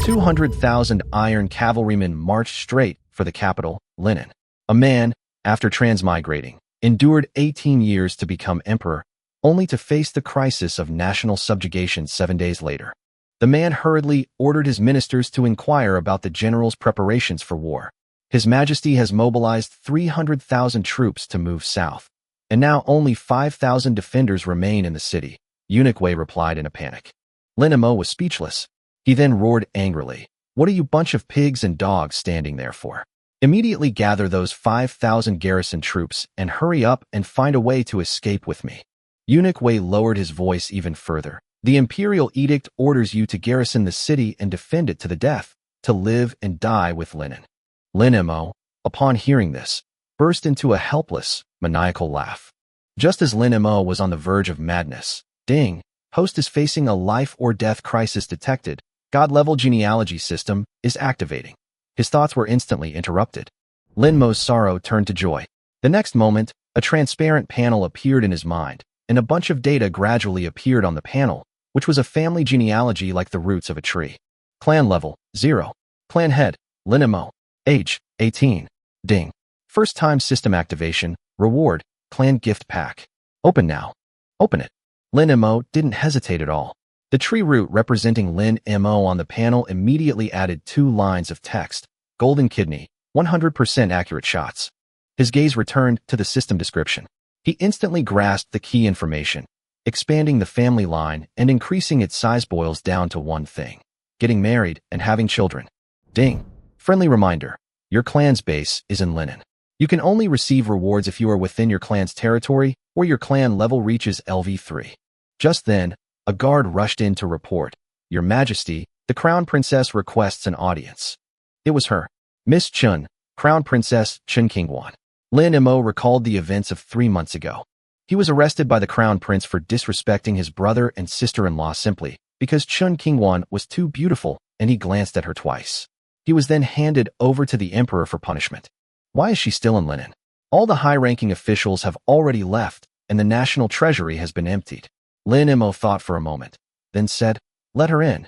200,000 iron cavalrymen marched straight for the capital, Linen. A man, after transmigrating, endured 18 years to become emperor, only to face the crisis of national subjugation 7 days later. The man hurriedly ordered his ministers to inquire about the general's preparations for war. His Majesty has mobilized 300,000 troops to move south, and now only 5,000 defenders remain in the city, Eunuch Wei replied in a panic. Lin Mo was speechless. He then roared angrily, "What are you bunch of pigs and dogs standing there for? Immediately gather those 5,000 garrison troops and hurry up and find a way to escape with me." Eunuch Wei lowered his voice even further. "The imperial edict orders you to garrison the city and defend it to the death, to live and die with Linen." Lin Mo, upon hearing this, burst into a helpless, maniacal laugh. Just as Lin Mo was on the verge of madness, ding, host is facing a life-or-death crisis detected. God-level genealogy system is activating. His thoughts were instantly interrupted. Lin Mo's sorrow turned to joy. The next moment, a transparent panel appeared in his mind, and a bunch of data gradually appeared on the panel, which was a family genealogy like the roots of a tree. Clan level, 0. Clan head, Lin Mo. Age, 18. Ding. First time system activation, reward, clan gift pack. Open now. Open it. Lin Mo didn't hesitate at all. The tree root representing Lin Mo on the panel immediately added 2 lines of text. Golden kidney, 100% accurate shots. His gaze returned to the system description. He instantly grasped the key information. Expanding the family line and increasing its size boils down to one thing: getting married and having children. Ding. Friendly reminder, your clan's base is in Linen. You can only receive rewards if you are within your clan's territory or your clan level reaches LV3. Just then, a guard rushed in to report, "Your Majesty, the Crown Princess requests an audience." It was her, Miss Chun, Crown Princess Chun Qingguan. Lin Mo recalled the events of 3 months ago. He was arrested by the Crown Prince for disrespecting his brother and sister-in-law simply because Chun Qingguan was too beautiful and he glanced at her twice. He was then handed over to the emperor for punishment. Why is she still in Linen? All the high-ranking officials have already left and the national treasury has been emptied. Lin Mo thought for a moment, then said, "Let her in."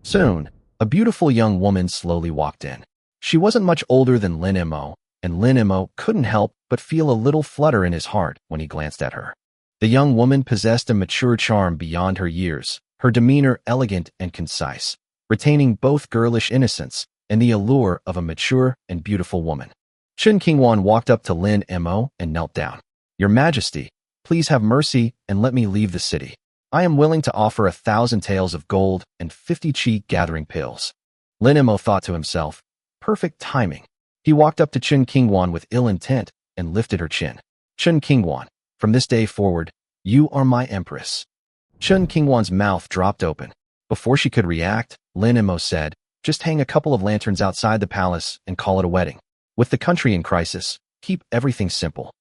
Soon, a beautiful young woman slowly walked in. She wasn't much older than Lin Mo, and Lin Mo couldn't help but feel a little flutter in his heart when he glanced at her. The young woman possessed a mature charm beyond her years, her demeanor elegant and concise, retaining both girlish innocence and the allure of a mature and beautiful woman. Chun Qingguan walked up to Lin Mo and knelt down. "Your Majesty, please have mercy and let me leave the city. I am willing to offer 1,000 taels of gold and 50 chi gathering pills." Lin Mo thought to himself, perfect timing. He walked up to Chun Qingguan with ill intent and lifted her chin. "Chun Qingguan, from this day forward, you are my empress." Chun Qingguan's mouth dropped open. Before she could react, Lin Mo said, "Just hang a couple of lanterns outside the palace and call it a wedding. With the country in crisis, keep everything simple."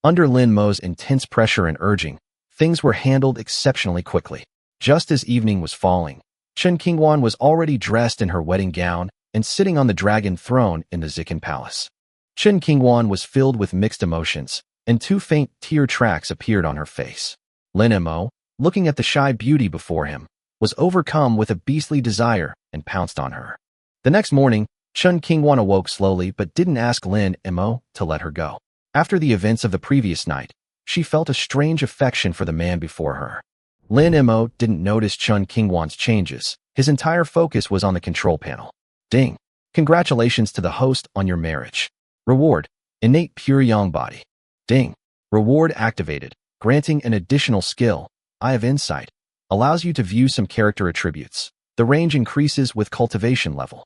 Under Lin Mo's intense pressure and urging, things were handled exceptionally quickly. Just as evening was falling, Chun Qingguan was already dressed in her wedding gown and sitting on the dragon throne in the Zikin Palace. Chun Qingguan was filled with mixed emotions, and 2 faint tear tracks appeared on her face. Lin Mo, looking at the shy beauty before him, was overcome with a beastly desire and pounced on her. The next morning, Chun Qingguan awoke slowly but didn't ask Lin Mo to let her go. After the events of the previous night, she felt a strange affection for the man before her. Lin Mo didn't notice Chun Qingguan's changes. His entire focus was on the control panel. Ding. Congratulations to the host on your marriage. Reward, innate pure yang body. Ding. Reward activated, granting an additional skill, Eye of Insight. Allows you to view some character attributes. The range increases with cultivation level.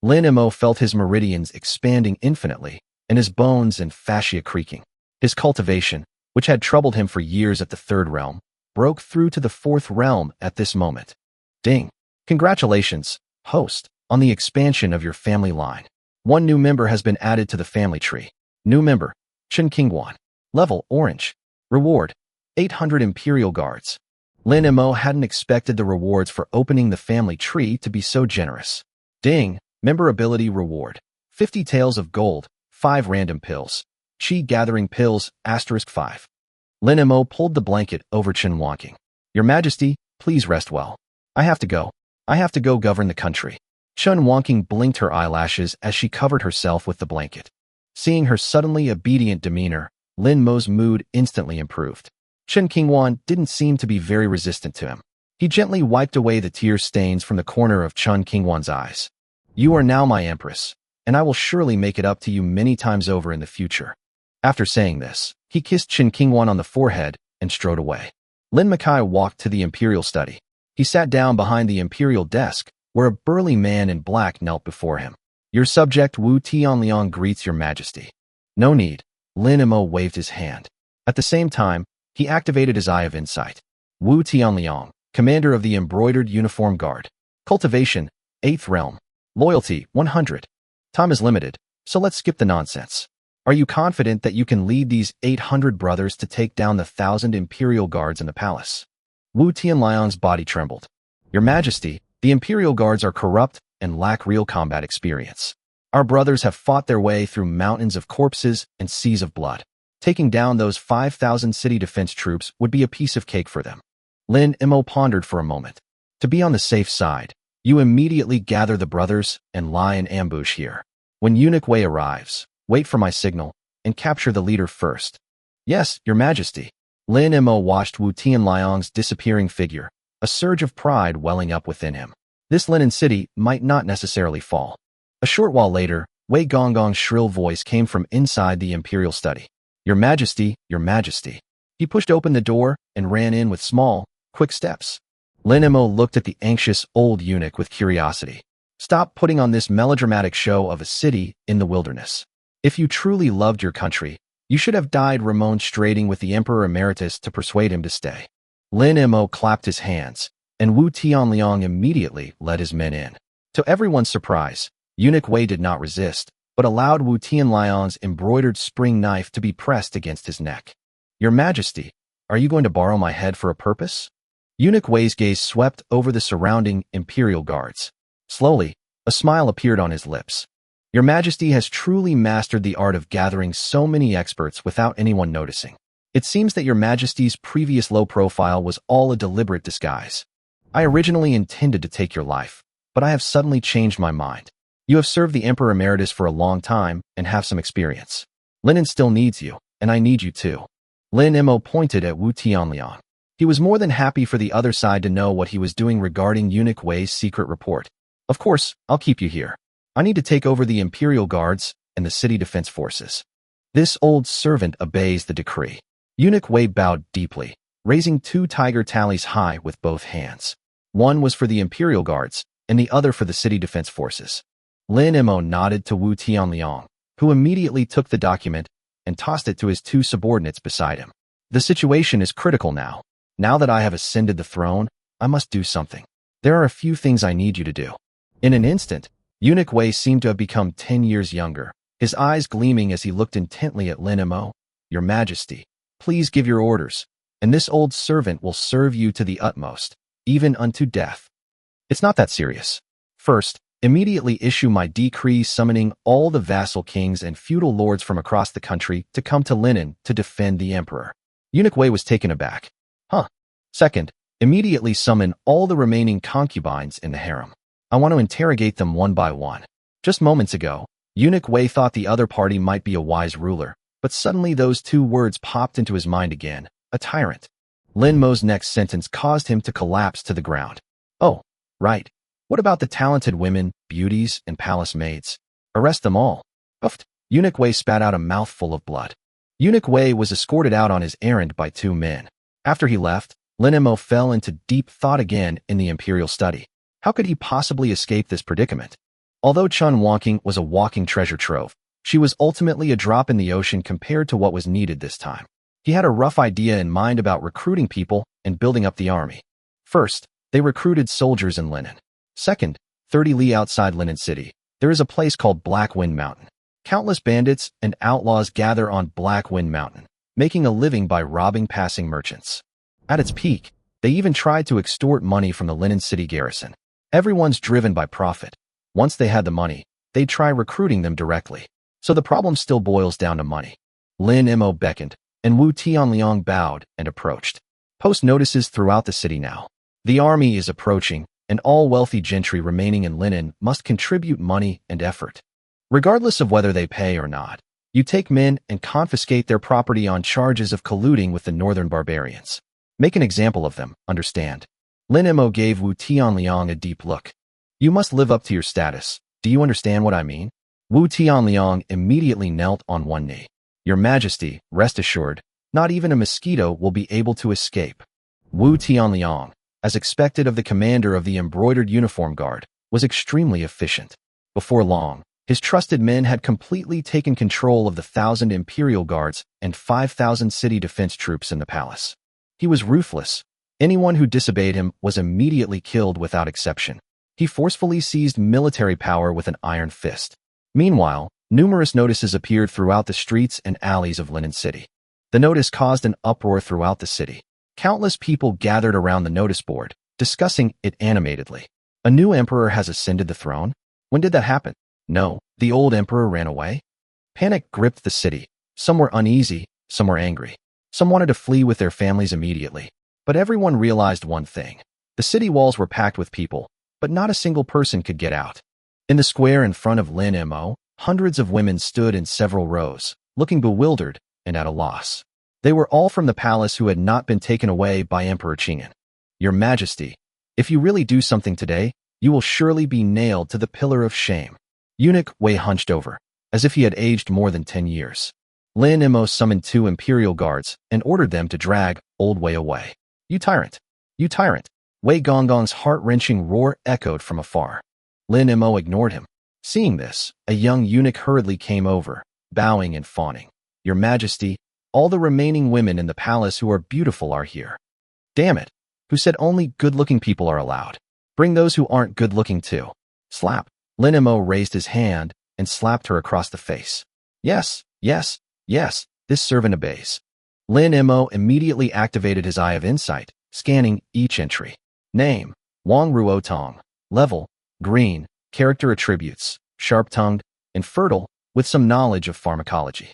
Lin Mo felt his meridians expanding infinitely, and his bones and fascia creaking. His cultivation, which had troubled him for years at the 3rd realm, broke through to the 4th realm at this moment. Ding. Congratulations, host, on the expansion of your family line. 1 new member has been added to the family tree. New member, Chun Qingguan. Level, orange. Reward, 800 Imperial Guards. Lin Mo hadn't expected the rewards for opening the family tree to be so generous. Ding. Member ability reward, 50 taels of gold, 5 random pills. Chi gathering pills, *5. Lin Mo pulled the blanket over Chen Wanking. "Your Majesty, please rest well. I have to go. I have to go govern the country." Chun Wonking blinked her eyelashes as she covered herself with the blanket. Seeing her suddenly obedient demeanor, Lin Mo's mood instantly improved. Chen Qingwan didn't seem to be very resistant to him. He gently wiped away the tear stains from the corner of Chun Qingwan's eyes. "You are now my empress, and I will surely make it up to you many times over in the future." After saying this, he kissed Chen Qingwan on the forehead and strode away. Lin Makai walked to the imperial study. He sat down behind the imperial desk, where a burly man in black knelt before him. "Your subject Wu Tianliang greets your majesty." "No need." Lin Mo waved his hand. At the same time, he activated his Eye of Insight. "Wu Tianliang, commander of the Embroidered Uniform Guard. Cultivation, 8th realm. Loyalty, 100. Time is limited, so let's skip the nonsense. Are you confident that you can lead these 800 brothers to take down the 1,000 imperial guards in the palace?" Wu Tianliang's body trembled. "Your majesty, the imperial guards are corrupt and lack real combat experience. Our brothers have fought their way through mountains of corpses and seas of blood. Taking down those 5,000 city defense troops would be a piece of cake for them." Lin Mo pondered for a moment. "To be on the safe side, you immediately gather the brothers and lie in ambush here. When Eunuch Wei arrives, wait for my signal and capture the leader first." "Yes, your majesty." Lin Mo watched Wu Tianliang's disappearing figure, a surge of pride welling up within him. This linen city might not necessarily fall. A short while later, Wei Gonggong's shrill voice came from inside the imperial study. "Your majesty, your majesty." He pushed open the door and ran in with small, quick steps. Lin Mo looked at the anxious old eunuch with curiosity. "Stop putting on this melodramatic show of a city in the wilderness. If you truly loved your country, you should have died remonstrating with the Emperor Emeritus to persuade him to stay." Lin Mo clapped his hands, and Wu Tianliang immediately led his men in. To everyone's surprise, Eunuch Wei did not resist, but allowed Wu Tianliang's embroidered spring knife to be pressed against his neck. "Your majesty, are you going to borrow my head for a purpose?" Eunuch Wei's gaze swept over the surrounding imperial guards. Slowly, a smile appeared on his lips. "Your majesty has truly mastered the art of gathering so many experts without anyone noticing. It seems that your majesty's previous low profile was all a deliberate disguise. I originally intended to take your life, but I have suddenly changed my mind. You have served the Emperor Emeritus for a long time and have some experience. Linen still needs you, and I need you too." Lin Mo pointed at Wu Tianliang. He was more than happy for the other side to know what he was doing regarding Eunuch Wei's secret report. "Of course, I'll keep you here. I need to take over the Imperial Guards and the city defense forces." This old servant obeys the decree. Eunuch Wei bowed deeply, raising 2 tiger tallies high with both hands. One was for the Imperial Guards, and the other for the city defense forces. Lin Mo nodded to Wu Tianliang, who immediately took the document and tossed it to his 2 subordinates beside him. "The situation is critical now. Now that I have ascended the throne, I must do something. There are a few things I need you to do." In an instant, Eunuch Wei seemed to have become 10 years younger, his eyes gleaming as he looked intently at Lin Mo. "Your majesty, please give your orders, and this old servant will serve you to the utmost, even unto death." "It's not that serious. First, immediately issue my decree summoning all the vassal kings and feudal lords from across the country to come to Linen to defend the emperor." Eunuch Wei was taken aback. "Huh. Second, immediately summon all the remaining concubines in the harem. I want to interrogate them one by one." Just moments ago, Eunuch Wei thought the other party might be a wise ruler, but suddenly those 2 words popped into his mind again: a tyrant. Lin Mo's next sentence caused him to collapse to the ground. "Oh, right. What about the talented women, beauties, and palace maids? Arrest them all." Uffed. Eunuch Wei spat out a mouthful of blood. Eunuch Wei was escorted out on his errand by 2 men. After he left, Lin Mo fell into deep thought again in the imperial study. How could he possibly escape this predicament? Although Chun Wonking was a walking treasure trove, she was ultimately a drop in the ocean compared to what was needed this time. He had a rough idea in mind about recruiting people and building up the army. First, they recruited soldiers in Linen. Second, 30 li outside Linen City, there is a place called Black Wind Mountain. Countless bandits and outlaws gather on Black Wind Mountain, making a living by robbing passing merchants. At its peak, they even tried to extort money from the Linen City garrison. Everyone's driven by profit. Once they had the money, they'd try recruiting them directly. So the problem still boils down to money. Lin Mo beckoned, and Wu Tianliang bowed and approached. "Post notices throughout the city now. The army is approaching, and all wealthy gentry remaining in Linen must contribute money and effort. Regardless of whether they pay or not, you take men and confiscate their property on charges of colluding with the northern barbarians. Make an example of them, understand? Lin Mo gave Wu Tianliang a deep look. You must live up to your status. Do you understand what I mean? Wu Tianliang immediately knelt on one knee. Your Majesty, rest assured, not even a mosquito will be able to escape. Wu Tianliang, as expected of the commander of the embroidered uniform guard, was extremely efficient. Before long, his trusted men had completely taken control of the 1,000 imperial guards and 5,000 city defense troops in the palace. He was ruthless. Anyone who disobeyed him was immediately killed without exception. He forcefully seized military power with an iron fist. Meanwhile, numerous notices appeared throughout the streets and alleys of Linen City. The notice caused an uproar throughout the city. Countless people gathered around the notice board, discussing it animatedly. A new emperor has ascended the throne? When did that happen? No, the old emperor ran away? Panic gripped the city. Some were uneasy, some were angry. Some wanted to flee with their families immediately. But everyone realized one thing. The city walls were packed with people, but not a single person could get out. In the square in front of Lin Mo, hundreds of women stood in several rows, looking bewildered and at a loss. They were all from the palace who had not been taken away by Emperor Qingyan. Your Majesty, if you really do something today, you will surely be nailed to the pillar of shame. Eunuch Wei hunched over, as if he had aged more than 10 years. Lin Mo summoned 2 imperial guards and ordered them to drag old Wei away. You tyrant! You tyrant! Wei Gonggong's heart-wrenching roar echoed from afar. Lin Mo ignored him. Seeing this, a young eunuch hurriedly came over, bowing and fawning. Your Majesty, all the remaining women in the palace who are beautiful are here. Damn it! Who said only good-looking people are allowed? Bring those who aren't good-looking too. Slap! Lin Mo raised his hand and slapped her across the face. Yes, yes, yes, this servant obeys. Lin Mo immediately activated his Eye of Insight, scanning each entry. Name, Wang Ruotong. Level, green. Character attributes, sharp-tongued and fertile, with some knowledge of pharmacology.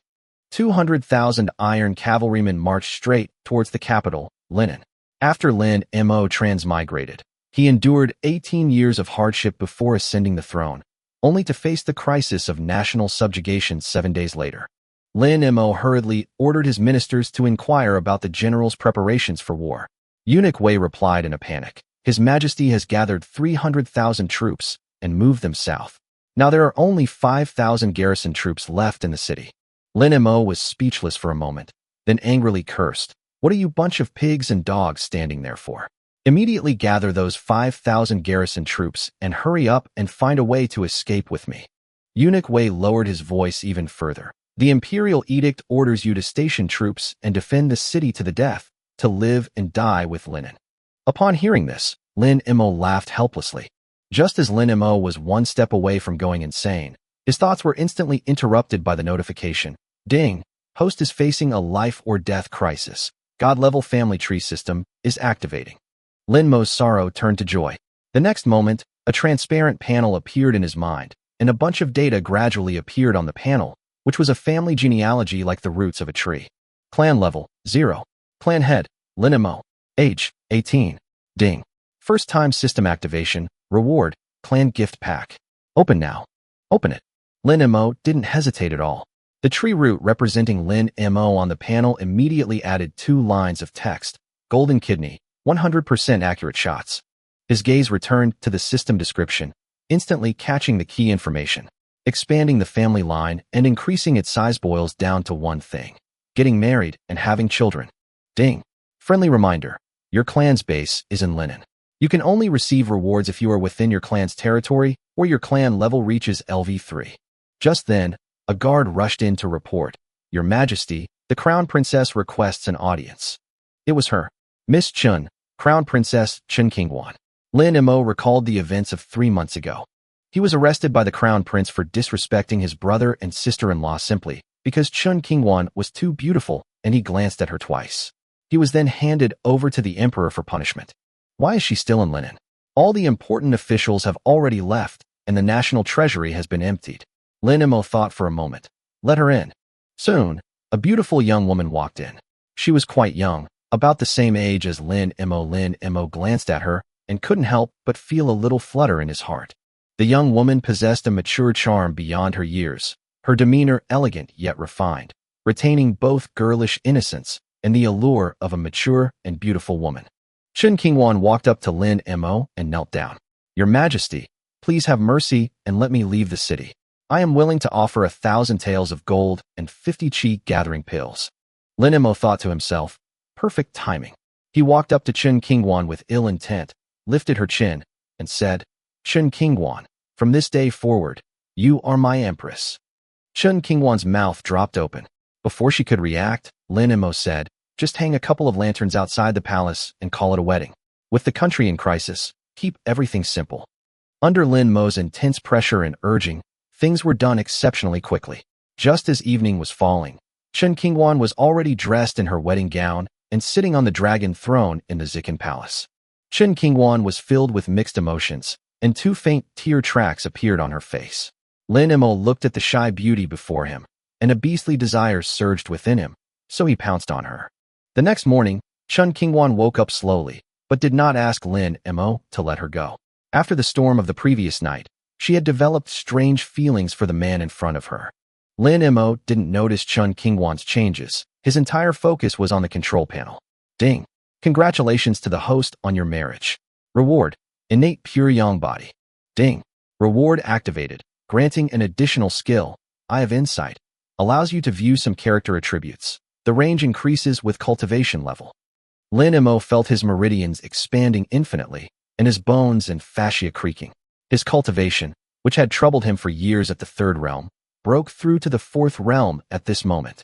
200,000 iron cavalrymen marched straight towards the capital, Linen. After Lin Mo transmigrated, he endured 18 years of hardship before ascending the throne, only to face the crisis of national subjugation 7 days later. Lin Mo hurriedly ordered his ministers to inquire about the general's preparations for war. Eunuch Wei replied in a panic. His Majesty has gathered 300,000 troops and moved them south. Now there are only 5,000 garrison troops left in the city. Lin Mo was speechless for a moment, then angrily cursed. What are you bunch of pigs and dogs standing there for? Immediately gather those 5,000 garrison troops and hurry up and find a way to escape with me. Eunuch Wei lowered his voice even further. The imperial edict orders you to station troops and defend the city to the death, to live and die with Linen. Upon hearing this, Lin Mo laughed helplessly. Just as Lin Mo was one step away from going insane, his thoughts were instantly interrupted by the notification. Ding! Host is facing a life-or-death crisis. God-level family tree system is activating. Lin Mo's sorrow turned to joy. The next moment, a transparent panel appeared in his mind, and a bunch of data gradually appeared on the panel, which was a family genealogy like the roots of a tree. Clan level, 0. Clan head, Lin Mo. Age, 18. Ding. First time system activation. Reward, clan gift pack. Open now. Open it. Lin Mo didn't hesitate at all. The tree root representing Lin Mo on the panel immediately added 2 lines of text. Golden kidney, 100% accurate shots. His gaze returned to the system description, instantly catching the key information. Expanding the family line and increasing its size boils down to one thing. Getting married and having children. Ding. Friendly reminder. Your clan's base is in Linen. You can only receive rewards if you are within your clan's territory or your clan level reaches LV3. Just then, a guard rushed in to report. Your Majesty, the Crown Princess requests an audience. It was her. Miss Chun, Crown Princess Chun Qingwan. Lin Mo recalled the events of 3 months ago. He was arrested by the Crown Prince for disrespecting his brother and sister-in-law simply because Chun Qingwan was too beautiful and he glanced at her twice. He was then handed over to the Emperor for punishment. Why is she still in Linen? All the important officials have already left, and the national treasury has been emptied. Lin Mo thought for a moment. Let her in. Soon, a beautiful young woman walked in. She was quite young, about the same age as Lin Mo. Lin Mo glanced at her, and couldn't help but feel a little flutter in his heart. The young woman possessed a mature charm beyond her years, her demeanor elegant yet refined, retaining both girlish innocence and the allure of a mature and beautiful woman. Chen Qingwan walked up to Lin Mo and knelt down. "Your Majesty, please have mercy and let me leave the city. I am willing to offer 1,000 taels of gold and 50 qi gathering pills." Lin Mo thought to himself, perfect timing. He walked up to Chen Qingwan with ill intent, lifted her chin, and said, "Chen Qingwan, from this day forward, you are my empress." Chen Qingwan's mouth dropped open. Before she could react, Lin Mo said, "Just hang a couple of lanterns outside the palace and call it a wedding. With the country in crisis, keep everything simple." Under Lin Mo's intense pressure and urging, things were done exceptionally quickly. Just as evening was falling, Chen Qingwan was already dressed in her wedding gown and sitting on the dragon throne in the Zikin Palace. Chen Qingwan was filled with mixed emotions, and 2 faint tear tracks appeared on her face. Lin Mo looked at the shy beauty before him, and a beastly desire surged within him, so he pounced on her. The next morning, Chen Qingwan woke up slowly, but did not ask Lin Mo to let her go. After the storm of the previous night, she had developed strange feelings for the man in front of her. Lin Mo didn't notice Chen Qingwan's changes. His entire focus was on the control panel. Ding! Congratulations to the host on your marriage. Reward: innate pure yang body. Ding! Reward activated, granting an additional skill, Eye of Insight. Allows you to view some character attributes. The range increases with cultivation level. Lin Mo felt his meridians expanding infinitely, and his bones and fascia creaking. His cultivation, which had troubled him for years at the 3rd realm, broke through to the 4th realm at this moment.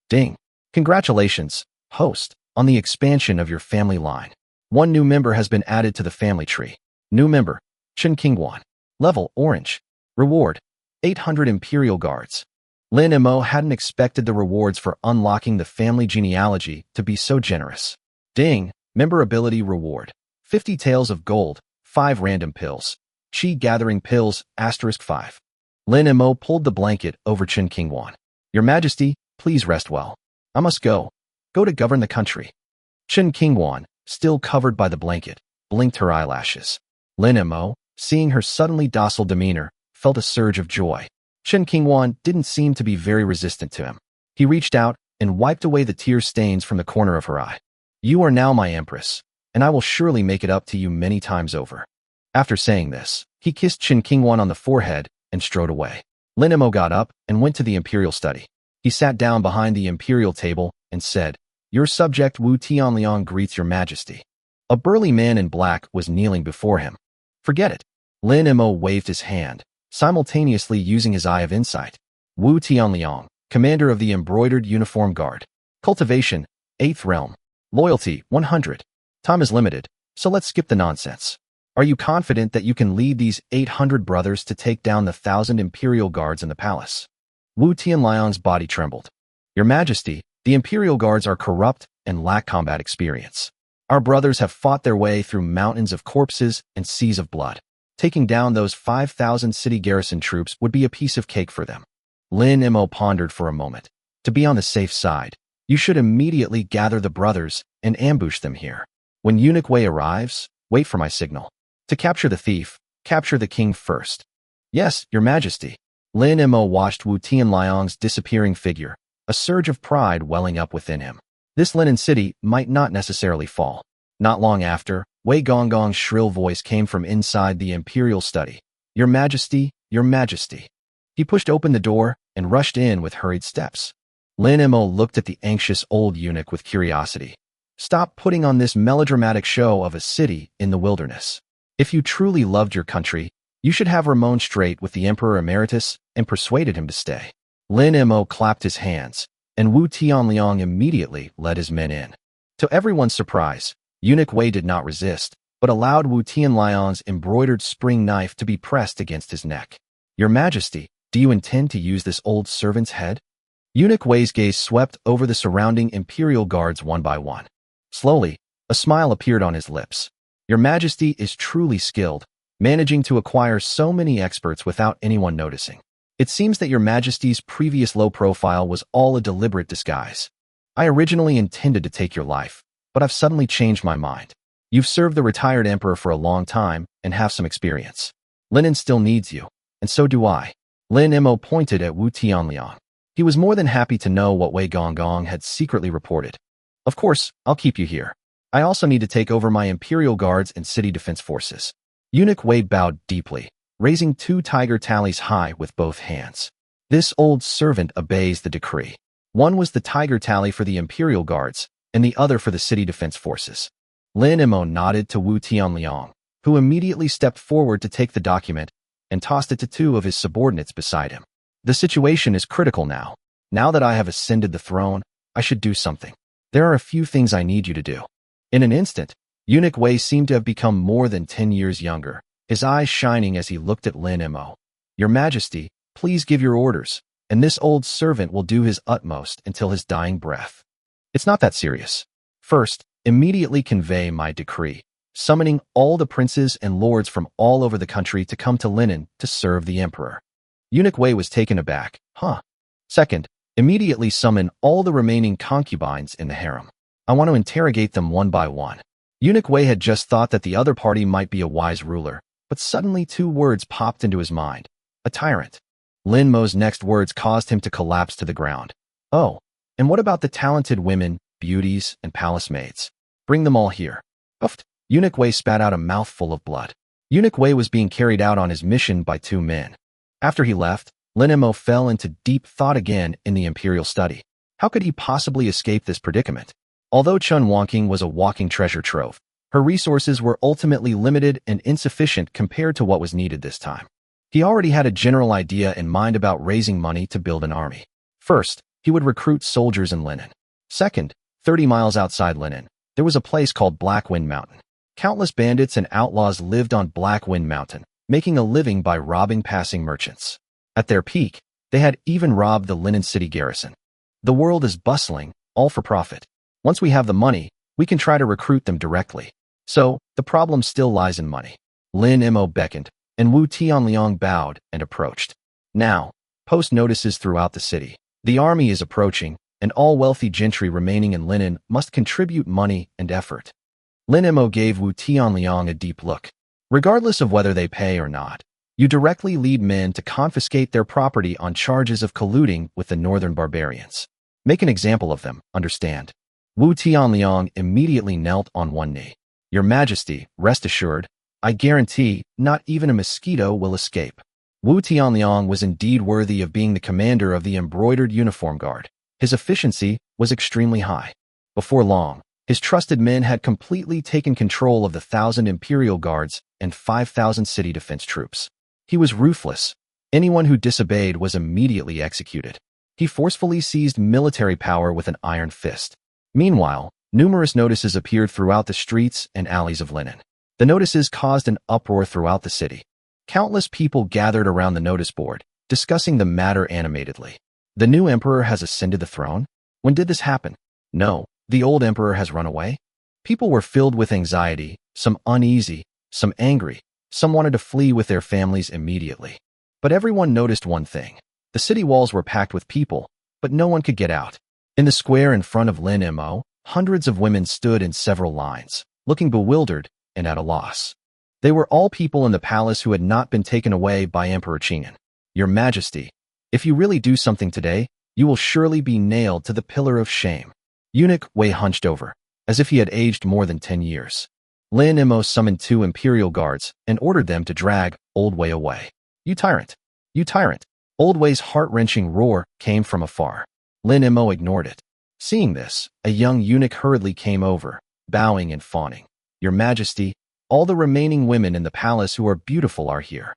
Ding! Congratulations, host, on the expansion of your family line. 1 new member has been added to the family tree. New member, Chen Qingwan. Level Orange. Reward: 800 Imperial Guards. Lin Mo hadn't expected the rewards for unlocking the family genealogy to be so generous. Ding! Member ability reward: 50 taels of gold, 5 random pills. Qi gathering pills, *5. Lin Mo pulled the blanket over Chen Qingwan. "Your Majesty, please rest well. I must go. Go to govern the country." Chen Qingwan, still covered by the blanket, blinked her eyelashes. Lin Mo, seeing her suddenly docile demeanor, felt a surge of joy. Chen Qingwan didn't seem to be very resistant to him. He reached out and wiped away the tear stains from the corner of her eye. "You are now my empress, and I will surely make it up to you many times over." After saying this, he kissed Chen Qingwan on the forehead and strode away. Lin Mo got up and went to the imperial study. He sat down behind the imperial table and said, "Your subject Wu Tianliang greets your Majesty." A burly man in black was kneeling before him. "Forget it." Lin Mo waved his hand, simultaneously using his Eye of Insight. Wu Tianliang, commander of the Embroidered Uniform Guard. Cultivation, 8th realm. Loyalty, 100. Time is limited, so let's skip the nonsense. Are you confident that you can lead these 800 brothers to take down the 1,000 Imperial Guards in the palace? Wu Tianliang's body trembled. "Your Majesty, the Imperial Guards are corrupt and lack combat experience. Our brothers have fought their way through mountains of corpses and seas of blood. Taking down those 5,000 city garrison troops would be a piece of cake for them." Lin Mo pondered for a moment. To be on the safe side, you should immediately gather the brothers and ambush them here. When Eunuch Wei arrives, wait for my signal. To capture the thief, capture the king first. "Yes, your Majesty." Lin Mo watched Wu Tianliang's disappearing figure, a surge of pride welling up within him. This linen city might not necessarily fall. Not long after, Wei Gonggong's shrill voice came from inside the imperial study. "Your Majesty, your Majesty." He pushed open the door and rushed in with hurried steps. Lin Mo looked at the anxious old eunuch with curiosity. "Stop putting on this melodramatic show of a city in the wilderness. If you truly loved your country, you should have remonstrated with the Emperor Emeritus and persuaded him to stay." Lin Mo clapped his hands, and Wu Tianliang immediately led his men in. To everyone's surprise, Eunuch Wei did not resist, but allowed Wu Tianliang's embroidered spring knife to be pressed against his neck. "Your Majesty, do you intend to use this old servant's head?" Eunuch Wei's gaze swept over the surrounding imperial guards one by one. Slowly, a smile appeared on his lips. "Your Majesty is truly skilled, managing to acquire so many experts without anyone noticing. It seems that your Majesty's previous low profile was all a deliberate disguise. I originally intended to take your life, but I've suddenly changed my mind." You've served the retired emperor for a long time and have some experience. Linen still needs you, and so do I. Lin Mo pointed at Wu Tianliang. He was more than happy to know what Wei Gonggong had secretly reported. Of course, I'll keep you here. I also need to take over my imperial guards and city defense forces. Eunuch Wei bowed deeply, raising 2 tiger tallies high with both hands. This old servant obeys the decree. One was the tiger tally for the imperial guards, and the other for the city defense forces. Lin Mo nodded to Wu Tianliang, who immediately stepped forward to take the document and tossed it to 2 of his subordinates beside him. The situation is critical now. Now that I have ascended the throne, I should do something. There are a few things I need you to do. In an instant, Eunuch Wei seemed to have become more than 10 years younger, his eyes shining as he looked at Lin Mo. Your Majesty, please give your orders, and this old servant will do his utmost until his dying breath. It's not that serious. First, immediately convey my decree, summoning all the princes and lords from all over the country to come to Linen to serve the emperor. Eunuch Wei was taken aback. Second, immediately summon all the remaining concubines in the harem. I want to interrogate them one by one. Eunuch Wei had just thought that the other party might be a wise ruler, but suddenly 2 words popped into his mind. A tyrant. Lin Mo's next words caused him to collapse to the ground. Oh, and what about the talented women, beauties, and palace maids? Bring them all here. Uffed. Eunuch Wei spat out a mouthful of blood. Eunuch Wei was being carried out on his mission by 2 men. After he left, Lin Mo fell into deep thought again in the imperial study. How could he possibly escape this predicament? Although Chun Wonking was a walking treasure trove, her resources were ultimately limited and insufficient compared to what was needed this time. He already had a general idea in mind about raising money to build an army. First, he would recruit soldiers in Linen. Second, 30 miles outside Linen, there was a place called Black Wind Mountain. Countless bandits and outlaws lived on Black Wind Mountain, making a living by robbing passing merchants. At their peak, they had even robbed the Linen city garrison. The world is bustling, all for profit. Once we have the money, we can try to recruit them directly. So, the problem still lies in money. Lin Mo beckoned, and Wu Tianliang bowed and approached. Now, post notices throughout the city. The army is approaching, and all wealthy gentry remaining in Linen must contribute money and effort. Lin Mo gave Wu Tianliang a deep look. Regardless of whether they pay or not, you directly lead men to confiscate their property on charges of colluding with the northern barbarians. Make an example of them, understand? Wu Tianliang immediately knelt on one knee. Your Majesty, rest assured, I guarantee not even a mosquito will escape. Wu Tianliang was indeed worthy of being the commander of the embroidered uniform guard. His efficiency was extremely high. Before long, his trusted men had completely taken control of the 1,000 imperial guards and 5,000 city defense troops. He was ruthless. Anyone who disobeyed was immediately executed. He forcefully seized military power with an iron fist. Meanwhile, numerous notices appeared throughout the streets and alleys of Linen. The notices caused an uproar throughout the city. Countless people gathered around the notice board, discussing the matter animatedly. The new emperor has ascended the throne? When did this happen? No, the old emperor has run away? People were filled with anxiety, some uneasy, some angry, some wanted to flee with their families immediately. But everyone noticed one thing. The city walls were packed with people, but no one could get out. In the square in front of Lin Mo, hundreds of women stood in several lines, looking bewildered and at a loss. They were all people in the palace who had not been taken away by Emperor Qing'an. Your Majesty, if you really do something today, you will surely be nailed to the pillar of shame. Eunuch Wei hunched over, as if he had aged more than 10 years. Lin Mo summoned 2 imperial guards and ordered them to drag Old Wei away. You tyrant! You tyrant! Old Wei's heart-wrenching roar came from afar. Lin Mo ignored it. Seeing this, a young eunuch hurriedly came over, bowing and fawning. Your Majesty, all the remaining women in the palace who are beautiful are here.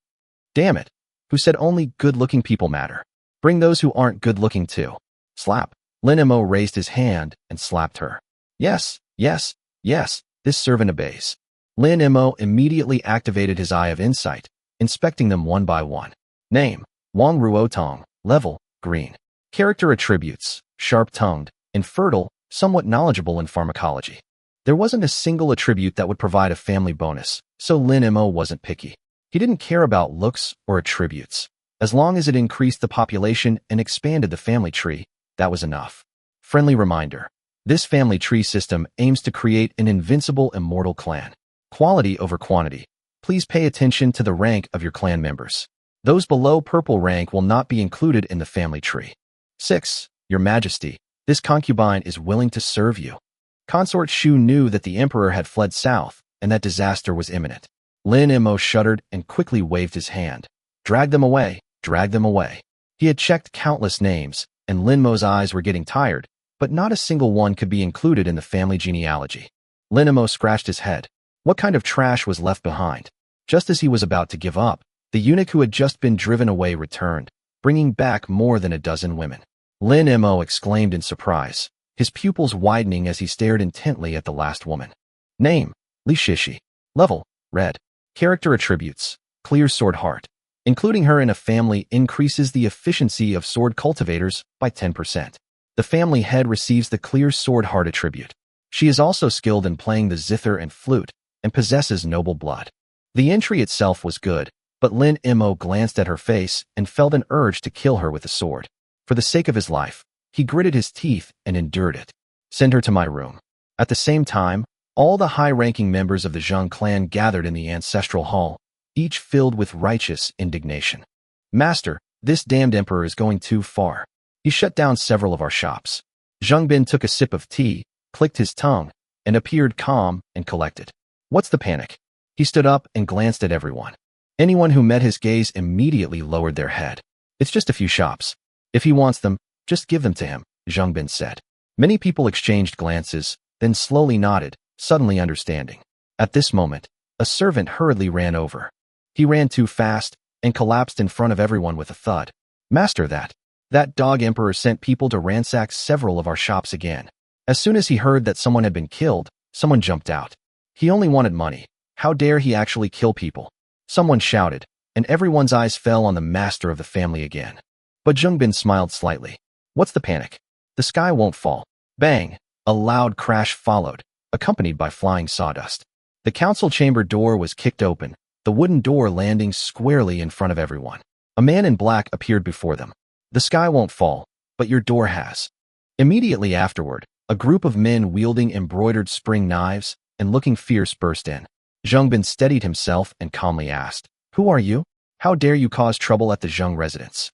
Damn it! Who said only good-looking people matter? Bring those who aren't good-looking too. Slap. Lin Mo raised his hand and slapped her. Yes, yes, yes, this servant obeys. Lin Mo immediately activated his Eye of Insight, inspecting them one by one. Name, Wang Ruotong, level, green. Character attributes, sharp-tongued, infertile, somewhat knowledgeable in pharmacology. There wasn't a single attribute that would provide a family bonus, so Lin Mo wasn't picky. He didn't care about looks or attributes. As long as it increased the population and expanded the family tree, that was enough. Friendly reminder. This family tree system aims to create an invincible immortal clan. Quality over quantity. Please pay attention to the rank of your clan members. Those below purple rank will not be included in the family tree. 6. Your Majesty, this concubine is willing to serve you. Consort Shu knew that the emperor had fled south and that disaster was imminent. Lin Mo shuddered and quickly waved his hand. Drag them away, drag them away. He had checked countless names, and Lin Mo's eyes were getting tired, but not a single one could be included in the family genealogy. Lin Mo scratched his head. What kind of trash was left behind? Just as he was about to give up, the eunuch who had just been driven away returned, bringing back more than a dozen women. Lin Mo exclaimed in surprise, his pupils widening as he stared intently at the last woman. Name, Li Shishi. Level, red. Character attributes, clear sword heart. Including her in a family increases the efficiency of sword cultivators by 10%. The family head receives the clear sword heart attribute. She is also skilled in playing the zither and flute, and possesses noble blood. The entry itself was good, but Lin Mo glanced at her face and felt an urge to kill her with a sword. For the sake of his life, he gritted his teeth and endured it. Send her to my room. At the same time, all the high-ranking members of the Zheng clan gathered in the ancestral hall, each filled with righteous indignation. Master, this damned emperor is going too far. He shut down several of our shops. Zheng Bin took a sip of tea, clicked his tongue, and appeared calm and collected. What's the panic? He stood up and glanced at everyone. Anyone who met his gaze immediately lowered their head. It's just a few shops. If he wants them, just give them to him, Zheng Bin said. Many people exchanged glances, then slowly nodded, suddenly understanding. At this moment, a servant hurriedly ran over. He ran too fast and collapsed in front of everyone with a thud. Master, that dog emperor sent people to ransack several of our shops again. As soon as he heard that someone had been killed, someone jumped out. He only wanted money. How dare he actually kill people? Someone shouted, and everyone's eyes fell on the master of the family again. But Zheng Bin smiled slightly. What's the panic? The sky won't fall. Bang! A loud crash followed, accompanied by flying sawdust. The council chamber door was kicked open, the wooden door landing squarely in front of everyone. A man in black appeared before them. The sky won't fall, but your door has. Immediately afterward, a group of men wielding embroidered spring knives and looking fierce burst in. Zheng Bin steadied himself and calmly asked, Who are you? How dare you cause trouble at the Zheng residence?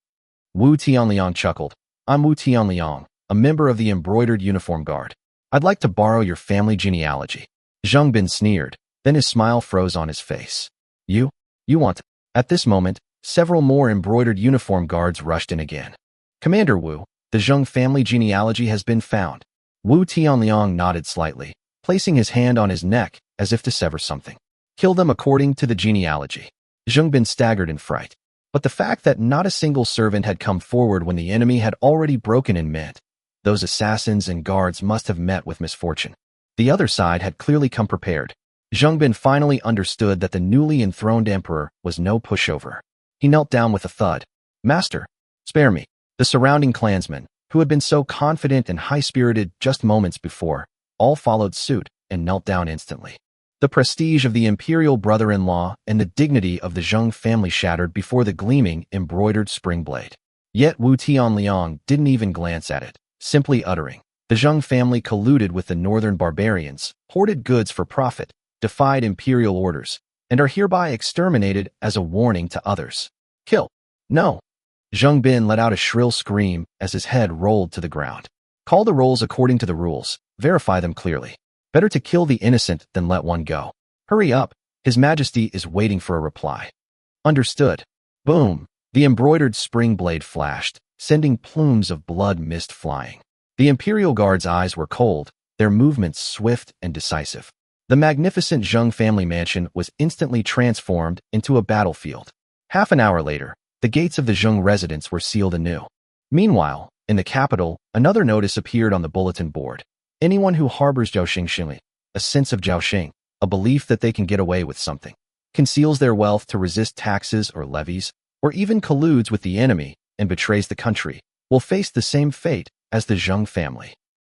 Wu Tianliang chuckled. I'm Wu Tianliang, a member of the embroidered uniform guard. I'd like to borrow your family genealogy. Zheng Bin sneered, then his smile froze on his face. You want? At this moment, several more embroidered uniform guards rushed in again. Commander Wu, the Zheng family genealogy has been found. Wu Tianliang nodded slightly, placing his hand on his neck as if to sever something. Kill them according to the genealogy. Zheng Bin staggered in fright. But the fact that not a single servant had come forward when the enemy had already broken in meant those assassins and guards must have met with misfortune. The other side had clearly come prepared. Zheng Bin finally understood that the newly enthroned emperor was no pushover. He knelt down with a thud. Master, spare me. The surrounding clansmen, who had been so confident and high-spirited just moments before, all followed suit and knelt down instantly. The prestige of the imperial brother-in-law and the dignity of the Zheng family shattered before the gleaming, embroidered spring blade. Yet Wu Tianliang didn't even glance at it, simply uttering, The Zheng family colluded with the northern barbarians, hoarded goods for profit, defied imperial orders, and are hereby exterminated as a warning to others. Kill. No. Zheng Bin let out a shrill scream as his head rolled to the ground. Call the rolls according to the rules. Verify them clearly. Better to kill the innocent than let one go. Hurry up. His Majesty is waiting for a reply. Understood. Boom. The embroidered spring blade flashed, sending plumes of blood mist flying. The Imperial Guard's eyes were cold, their movements swift and decisive. The magnificent Zheng family mansion was instantly transformed into a battlefield. Half an hour later, the gates of the Zheng residence were sealed anew. Meanwhile, in the capital, another notice appeared on the bulletin board. Anyone who harbors Jiaoxing, a sense of Jiaoxing, a belief that they can get away with something, conceals their wealth to resist taxes or levies, or even colludes with the enemy and betrays the country, will face the same fate as the Zheng family.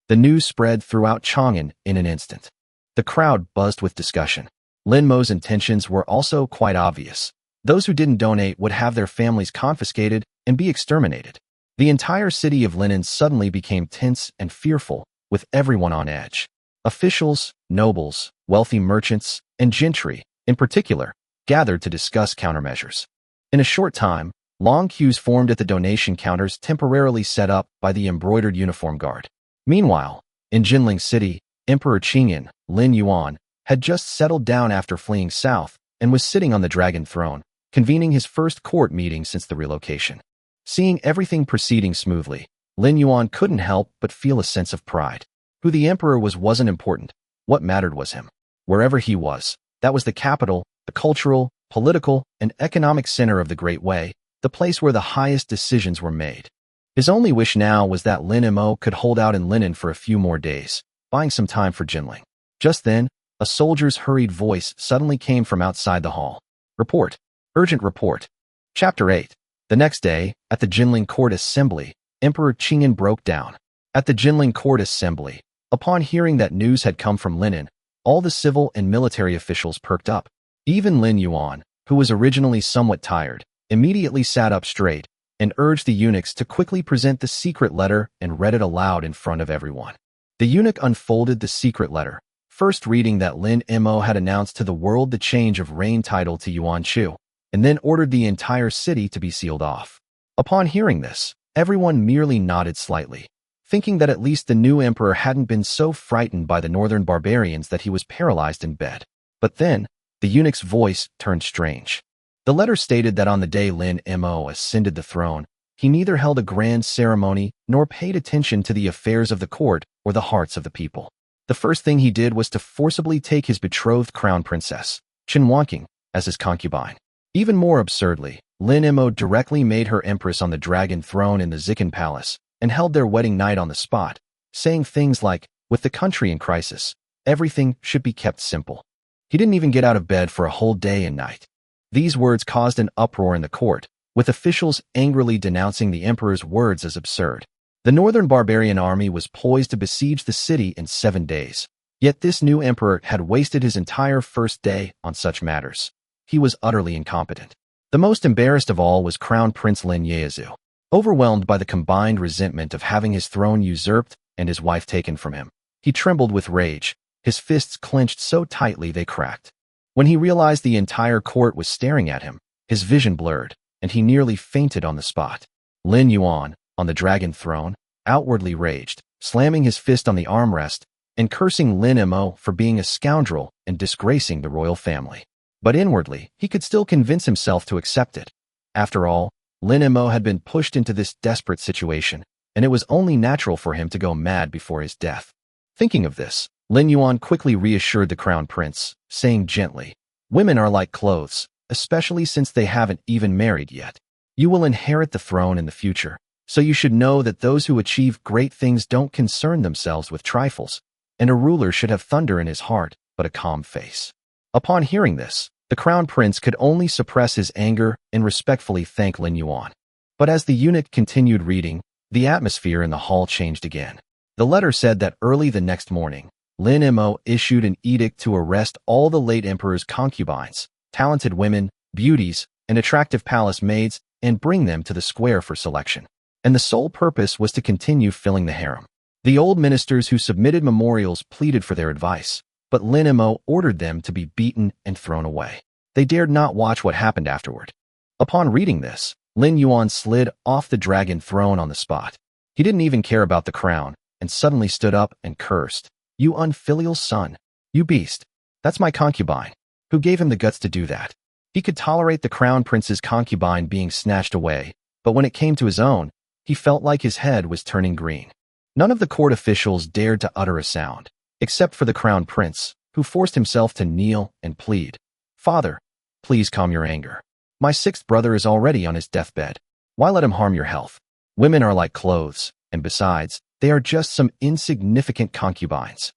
The news spread throughout Chang'an in an instant. The crowd buzzed with discussion. Lin Mo's intentions were also quite obvious. Those who didn't donate would have their families confiscated and be exterminated. The entire city of Linen suddenly became tense and fearful with everyone on edge. Officials, nobles, wealthy merchants, and gentry, in particular, gathered to discuss countermeasures. In a short time, long queues formed at the donation counters temporarily set up by the embroidered uniform guard. Meanwhile, in Jinling City, Emperor Qingyan, Lin Yuan, had just settled down after fleeing south and was sitting on the dragon throne, convening his first court meeting since the relocation. Seeing everything proceeding smoothly, Lin Yuan couldn't help but feel a sense of pride. Who the emperor was wasn't important. What mattered was him. Wherever he was, that was the capital, the cultural, political, and economic center of the Great Way, the place where the highest decisions were made. His only wish now was that Lin Mo could hold out in Linen for a few more days, buying some time for Jinling. Just then, a soldier's hurried voice suddenly came from outside the hall. Report. Urgent report. Chapter 8. The next day, at the Jinling Court Assembly, Emperor Qingyan broke down. At the Jinling Court Assembly, upon hearing that news had come from Linen, all the civil and military officials perked up. Even Lin Yuan, who was originally somewhat tired, immediately sat up straight and urged the eunuchs to quickly present the secret letter and read it aloud in front of everyone. The eunuch unfolded the secret letter, first reading that Lin Mo had announced to the world the change of reign title to Yuan Chu, and then ordered the entire city to be sealed off. Upon hearing this, everyone merely nodded slightly, thinking that at least the new emperor hadn't been so frightened by the northern barbarians that he was paralyzed in bed. But then, the eunuch's voice turned strange. The letter stated that on the day Lin Mo ascended the throne, he neither held a grand ceremony nor paid attention to the affairs of the court or the hearts of the people. The first thing he did was to forcibly take his betrothed crown princess, Chen Wanqing, as his concubine. Even more absurdly, Lin Mo directly made her empress on the dragon throne in the Zikan Palace and held their wedding night on the spot, saying things like, with the country in crisis, everything should be kept simple. He didn't even get out of bed for a whole day and night. These words caused an uproar in the court, with officials angrily denouncing the emperor's words as absurd. The northern barbarian army was poised to besiege the city in 7 days. Yet this new emperor had wasted his entire first day on such matters. He was utterly incompetent. The most embarrassed of all was Crown Prince Lin Yezu. Overwhelmed by the combined resentment of having his throne usurped and his wife taken from him, he trembled with rage, his fists clenched so tightly they cracked. When he realized the entire court was staring at him, his vision blurred, and he nearly fainted on the spot. Lin Yuan, on the dragon throne, outwardly raged, slamming his fist on the armrest and cursing Lin Mo for being a scoundrel and disgracing the royal family. But inwardly, he could still convince himself to accept it. After all, Lin Mo had been pushed into this desperate situation, and it was only natural for him to go mad before his death. Thinking of this, Lin Yuan quickly reassured the crown prince, saying gently, "Women are like clothes, especially since they haven't even married yet. You will inherit the throne in the future, so you should know that those who achieve great things don't concern themselves with trifles, and a ruler should have thunder in his heart, but a calm face." Upon hearing this, the crown prince could only suppress his anger and respectfully thank Lin Yuan. But as the eunuch continued reading, the atmosphere in the hall changed again. The letter said that early the next morning, Lin Mo issued an edict to arrest all the late emperor's concubines, talented women, beauties, and attractive palace maids, and bring them to the square for selection. And the sole purpose was to continue filling the harem. The old ministers who submitted memorials pleaded for their advice, but Lin Mo ordered them to be beaten and thrown away. They dared not watch what happened afterward. Upon reading this, Lin Yuan slid off the dragon throne on the spot. He didn't even care about the crown, and suddenly stood up and cursed, "You unfilial son! You beast! That's my concubine. Who gave him the guts to do that?" He could tolerate the crown prince's concubine being snatched away, but when it came to his own, he felt like his head was turning green. None of the court officials dared to utter a sound, except for the crown prince, who forced himself to kneel and plead, "Father, please calm your anger. My 6th brother is already on his deathbed. Why let him harm your health? Women are like clothes, and besides, they are just some insignificant concubines."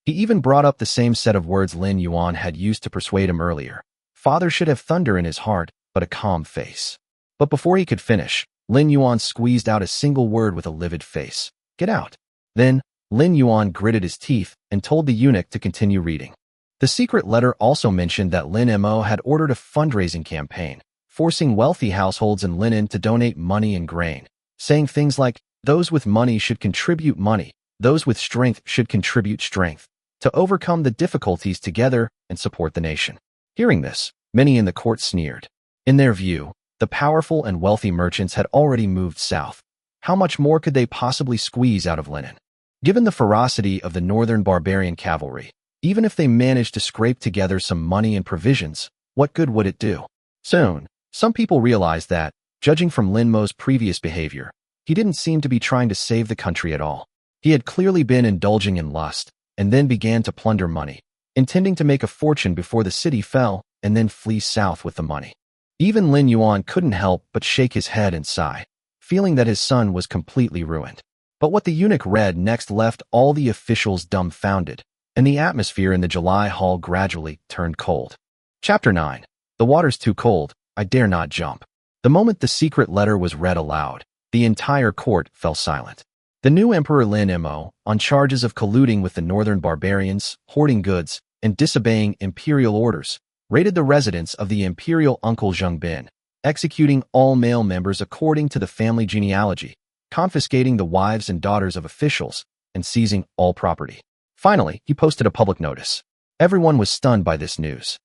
He even brought up the same set of words Lin Yuan had used to persuade him earlier. Father should have thunder in his heart, but a calm face. But before he could finish, Lin Yuan squeezed out a single word with a livid face. "Get out." Then, Lin Yuan gritted his teeth and told the eunuch to continue reading. The secret letter also mentioned that Lin Mo had ordered a fundraising campaign, forcing wealthy households in Linen to donate money and grain, saying things like, "Those with money should contribute money, Those with strength should contribute strength to overcome the difficulties together and support the nation. Hearing this, many in the court sneered. In their view, the powerful and wealthy merchants had already moved south. How much more could they possibly squeeze out of Linen? Given the ferocity of the northern barbarian cavalry, even if they managed to scrape together some money and provisions, what good would it do? Soon, some people realized that, judging from Lin Mo's previous behavior, he didn't seem to be trying to save the country at all. He had clearly been indulging in lust, and then began to plunder money, intending to make a fortune before the city fell and then flee south with the money. Even Lin Yuan couldn't help but shake his head and sigh, feeling that his son was completely ruined. But what the eunuch read next left all the officials dumbfounded, and the atmosphere in the July hall gradually turned cold. Chapter 9. The water's too cold, I dare not jump. The moment the secret letter was read aloud, the entire court fell silent. The new Emperor Lin Mo, on charges of colluding with the northern barbarians, hoarding goods, and disobeying imperial orders, raided the residence of the imperial uncle Zheng Bin, executing all male members according to the family genealogy, confiscating the wives and daughters of officials, and seizing all property. Finally, he posted a public notice. Everyone was stunned by this news.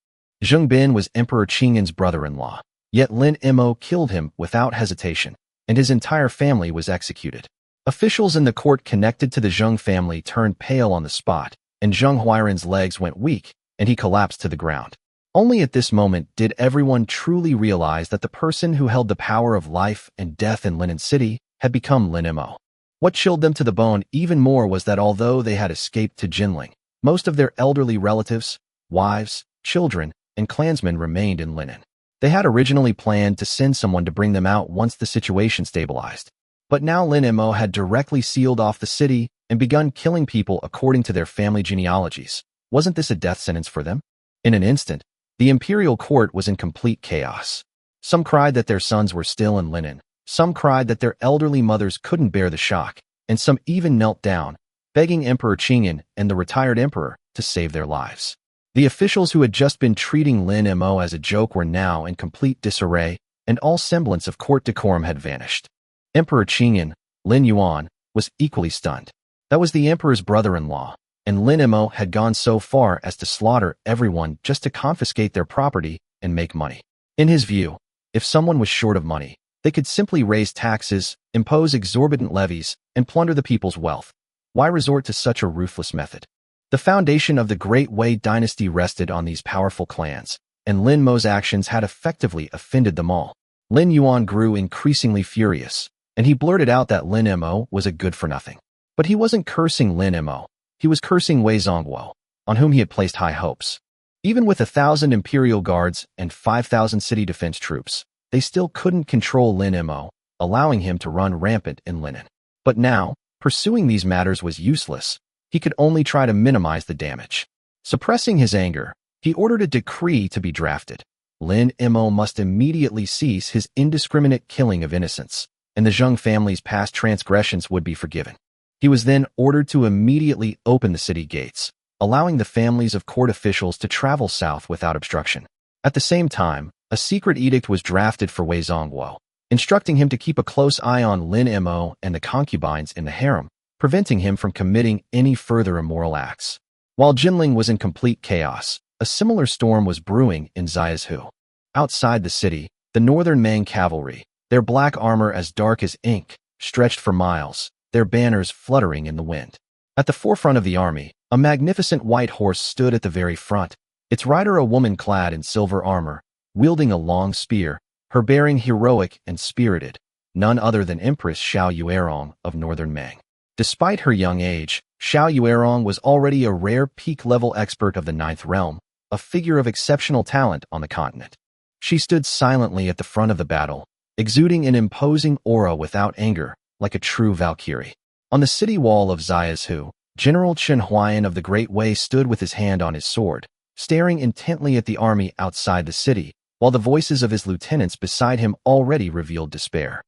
Zheng Bin was Emperor Qingyan's brother-in-law, yet Lin Mo killed him without hesitation, and his entire family was executed. Officials in the court connected to the Zheng family turned pale on the spot, and Zheng Huairan's legs went weak, and he collapsed to the ground. Only at this moment did everyone truly realize that the person who held the power of life and death in Linen City had become Lin Mo. What chilled them to the bone even more was that although they had escaped to Jinling, most of their elderly relatives, wives, children, and clansmen remained in Linen. They had originally planned to send someone to bring them out once the situation stabilized. But now Lin Mo had directly sealed off the city and begun killing people according to their family genealogies. Wasn't this a death sentence for them? In an instant, the imperial court was in complete chaos. Some cried that their sons were still in Linen, some cried that their elderly mothers couldn't bear the shock, and some even knelt down, begging Emperor Qingyan and the retired emperor to save their lives. The officials who had just been treating Lin Mo as a joke were now in complete disarray, and all semblance of court decorum had vanished. Emperor Qingyan, Lin Yuan, was equally stunned. That was the emperor's brother-in-law, and Lin Mo had gone so far as to slaughter everyone just to confiscate their property and make money. In his view, if someone was short of money, they could simply raise taxes, impose exorbitant levies, and plunder the people's wealth. Why resort to such a ruthless method? The foundation of the Great Wei dynasty rested on these powerful clans, and Lin Mo's actions had effectively offended them all. Lin Yuan grew increasingly furious, and he blurted out that Lin Mo was a good-for-nothing. But he wasn't cursing Lin Mo, he was cursing Wei Zongguo, on whom he had placed high hopes. Even with 1,000 imperial guards and 5,000 city defense troops, they still couldn't control Lin Mo, allowing him to run rampant in Linen. But now, pursuing these matters was useless. He could only try to minimize the damage. Suppressing his anger, he ordered a decree to be drafted. Lin Mo must immediately cease his indiscriminate killing of innocents, and the Zheng family's past transgressions would be forgiven. He was then ordered to immediately open the city gates, allowing the families of court officials to travel south without obstruction. At the same time, a secret edict was drafted for Wei Zongguo, instructing him to keep a close eye on Lin Mo and the concubines in the harem, preventing him from committing any further immoral acts. While Jinling was in complete chaos, a similar storm was brewing in Xiaohu. Outside the city, the northern Mang cavalry, their black armor as dark as ink, stretched for miles, their banners fluttering in the wind. At the forefront of the army, a magnificent white horse stood at the very front, its rider a woman clad in silver armor, wielding a long spear, her bearing heroic and spirited, none other than Empress Xiao Yuerong of northern Mang. Despite her young age, Xiao Yuerong was already a rare peak-level expert of the Ninth Realm, a figure of exceptional talent on the continent. She stood silently at the front of the battle, exuding an imposing aura without anger, like a true Valkyrie. On the city wall of Xiaohu, General Chen Huayan of the Great Wei stood with his hand on his sword, staring intently at the army outside the city, while the voices of his lieutenants beside him already revealed despair.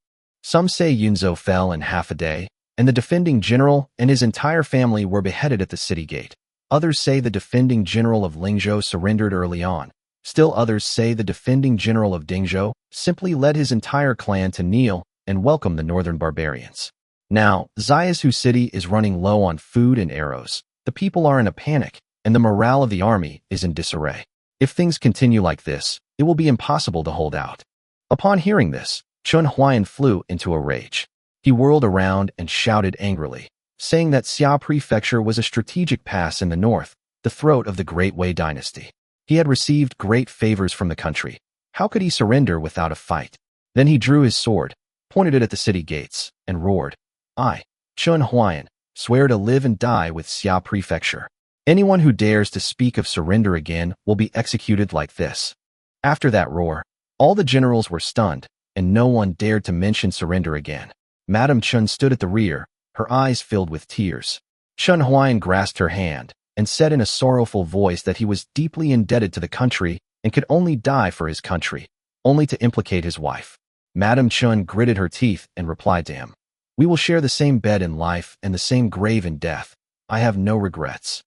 Some say Yunzhou fell in half a day, and the defending general and his entire family were beheaded at the city gate. Others say the defending general of Lingzhou surrendered early on. Still others say the defending general of Dingzhou simply led his entire clan to kneel and welcome the northern barbarians. Now, Xiasu City is running low on food and arrows. The people are in a panic, and the morale of the army is in disarray. If things continue like this, it will be impossible to hold out. Upon hearing this, Chun Huayan flew into a rage. He whirled around and shouted angrily, saying that Xia Prefecture was a strategic pass in the north, the throat of the Great Wei dynasty. He had received great favors from the country. How could he surrender without a fight? Then he drew his sword, pointed it at the city gates, and roared, I, Chun Huayan, swear to live and die with Xia Prefecture. Anyone who dares to speak of surrender again will be executed like this. After that roar, all the generals were stunned, and no one dared to mention surrender again. Madame Chun stood at the rear, her eyes filled with tears. Chun Huayan grasped her hand and said in a sorrowful voice that he was deeply indebted to the country and could only die for his country, only to implicate his wife. Madame Chun gritted her teeth and replied to him, We will share the same bed in life and the same grave in death. I have no regrets.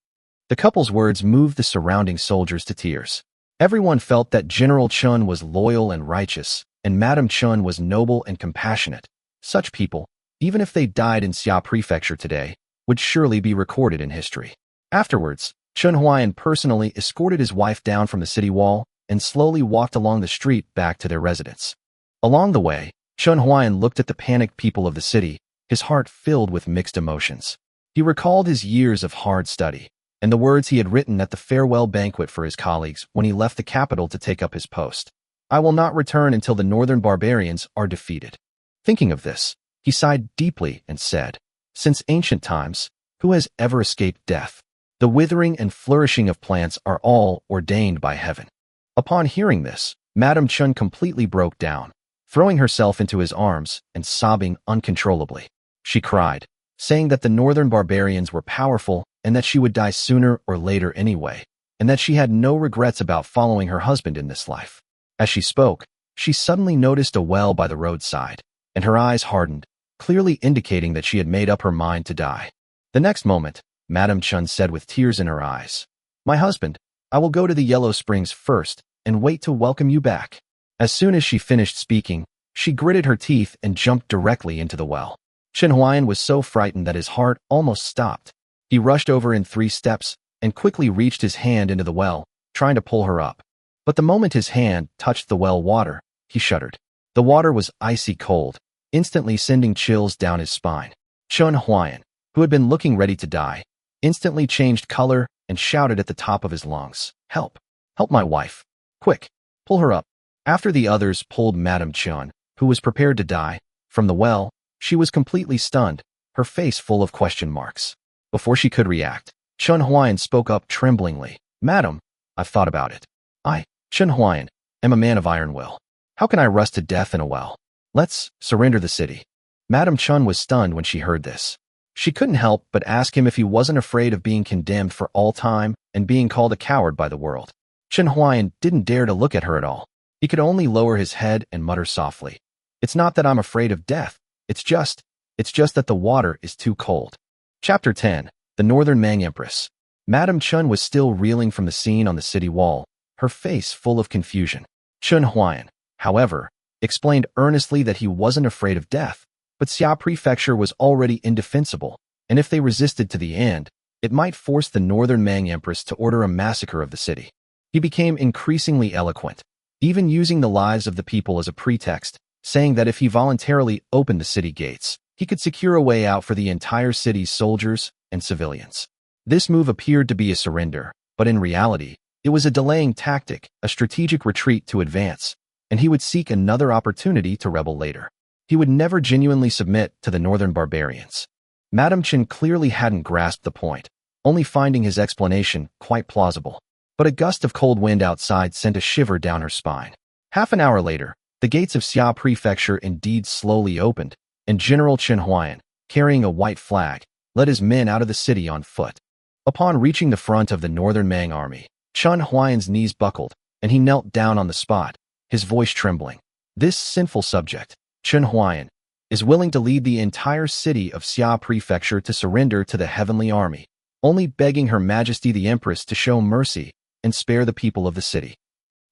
The couple's words moved the surrounding soldiers to tears. Everyone felt that General Chun was loyal and righteous, and Madame Chun was noble and compassionate. Such people, even if they died in Xia Prefecture today, would surely be recorded in history. Afterwards, Chun Huayan personally escorted his wife down from the city wall and slowly walked along the street back to their residence. Along the way, Chun Huayan looked at the panicked people of the city, his heart filled with mixed emotions. He recalled his years of hard study and the words he had written at the farewell banquet for his colleagues when he left the capital to take up his post. I will not return until the northern barbarians are defeated. Thinking of this, he sighed deeply and said, Since ancient times, who has ever escaped death? The withering and flourishing of plants are all ordained by heaven. Upon hearing this, Madame Chun completely broke down, throwing herself into his arms and sobbing uncontrollably. She cried, saying that the northern barbarians were powerful and that she would die sooner or later anyway, and that she had no regrets about following her husband in this life. As she spoke, she suddenly noticed a well by the roadside, and her eyes hardened, clearly indicating that she had made up her mind to die. The next moment, Madame Chun said with tears in her eyes, My husband, I will go to the Yellow Springs first and wait to welcome you back. As soon as she finished speaking, she gritted her teeth and jumped directly into the well. Chun Huayan was so frightened that his heart almost stopped. He rushed over in 3 steps and quickly reached his hand into the well, trying to pull her up. But the moment his hand touched the well water, he shuddered. The water was icy cold, instantly sending chills down his spine. Chun Huayan, who had been looking ready to die, instantly changed color and shouted at the top of his lungs, Help! Help my wife! Quick! Pull her up! After the others pulled Madame Chun, who was prepared to die, from the well, she was completely stunned, her face full of question marks. Before she could react, Chun Huayan spoke up tremblingly, Madam, I've thought about it. I, Chun Huayan, am a man of iron will. How can I rust to death in a well? Let's surrender the city. Madame Chun was stunned when she heard this. She couldn't help but ask him if he wasn't afraid of being condemned for all time and being called a coward by the world. Chun Huayan didn't dare to look at her at all. He could only lower his head and mutter softly, It's not that I'm afraid of death. It's just that the water is too cold. Chapter 10. The Northern Mang Empress. Madame Chun was still reeling from the scene on the city wall, her face full of confusion. Chun Huayan, however, explained earnestly that he wasn't afraid of death, but Xia Prefecture was already indefensible, and if they resisted to the end, it might force the Northern Mang Empress to order a massacre of the city. He became increasingly eloquent, even using the lives of the people as a pretext, saying that if he voluntarily opened the city gates, he could secure a way out for the entire city's soldiers and civilians. This move appeared to be a surrender, but in reality, it was a delaying tactic, a strategic retreat to advance, and he would seek another opportunity to rebel later. He would never genuinely submit to the northern barbarians. Madame Chun clearly hadn't grasped the point, only finding his explanation quite plausible. But a gust of cold wind outside sent a shiver down her spine. Half an hour later, the gates of Xia Prefecture indeed slowly opened, and General Chun Huayan, carrying a white flag, led his men out of the city on foot. Upon reaching the front of the Northern Mang army, Chun Huayan's knees buckled, and he knelt down on the spot, his voice trembling. This sinful subject, Chun Huayan, is willing to lead the entire city of Xia Prefecture to surrender to the heavenly army, only begging Her Majesty the Empress to show mercy and spare the people of the city.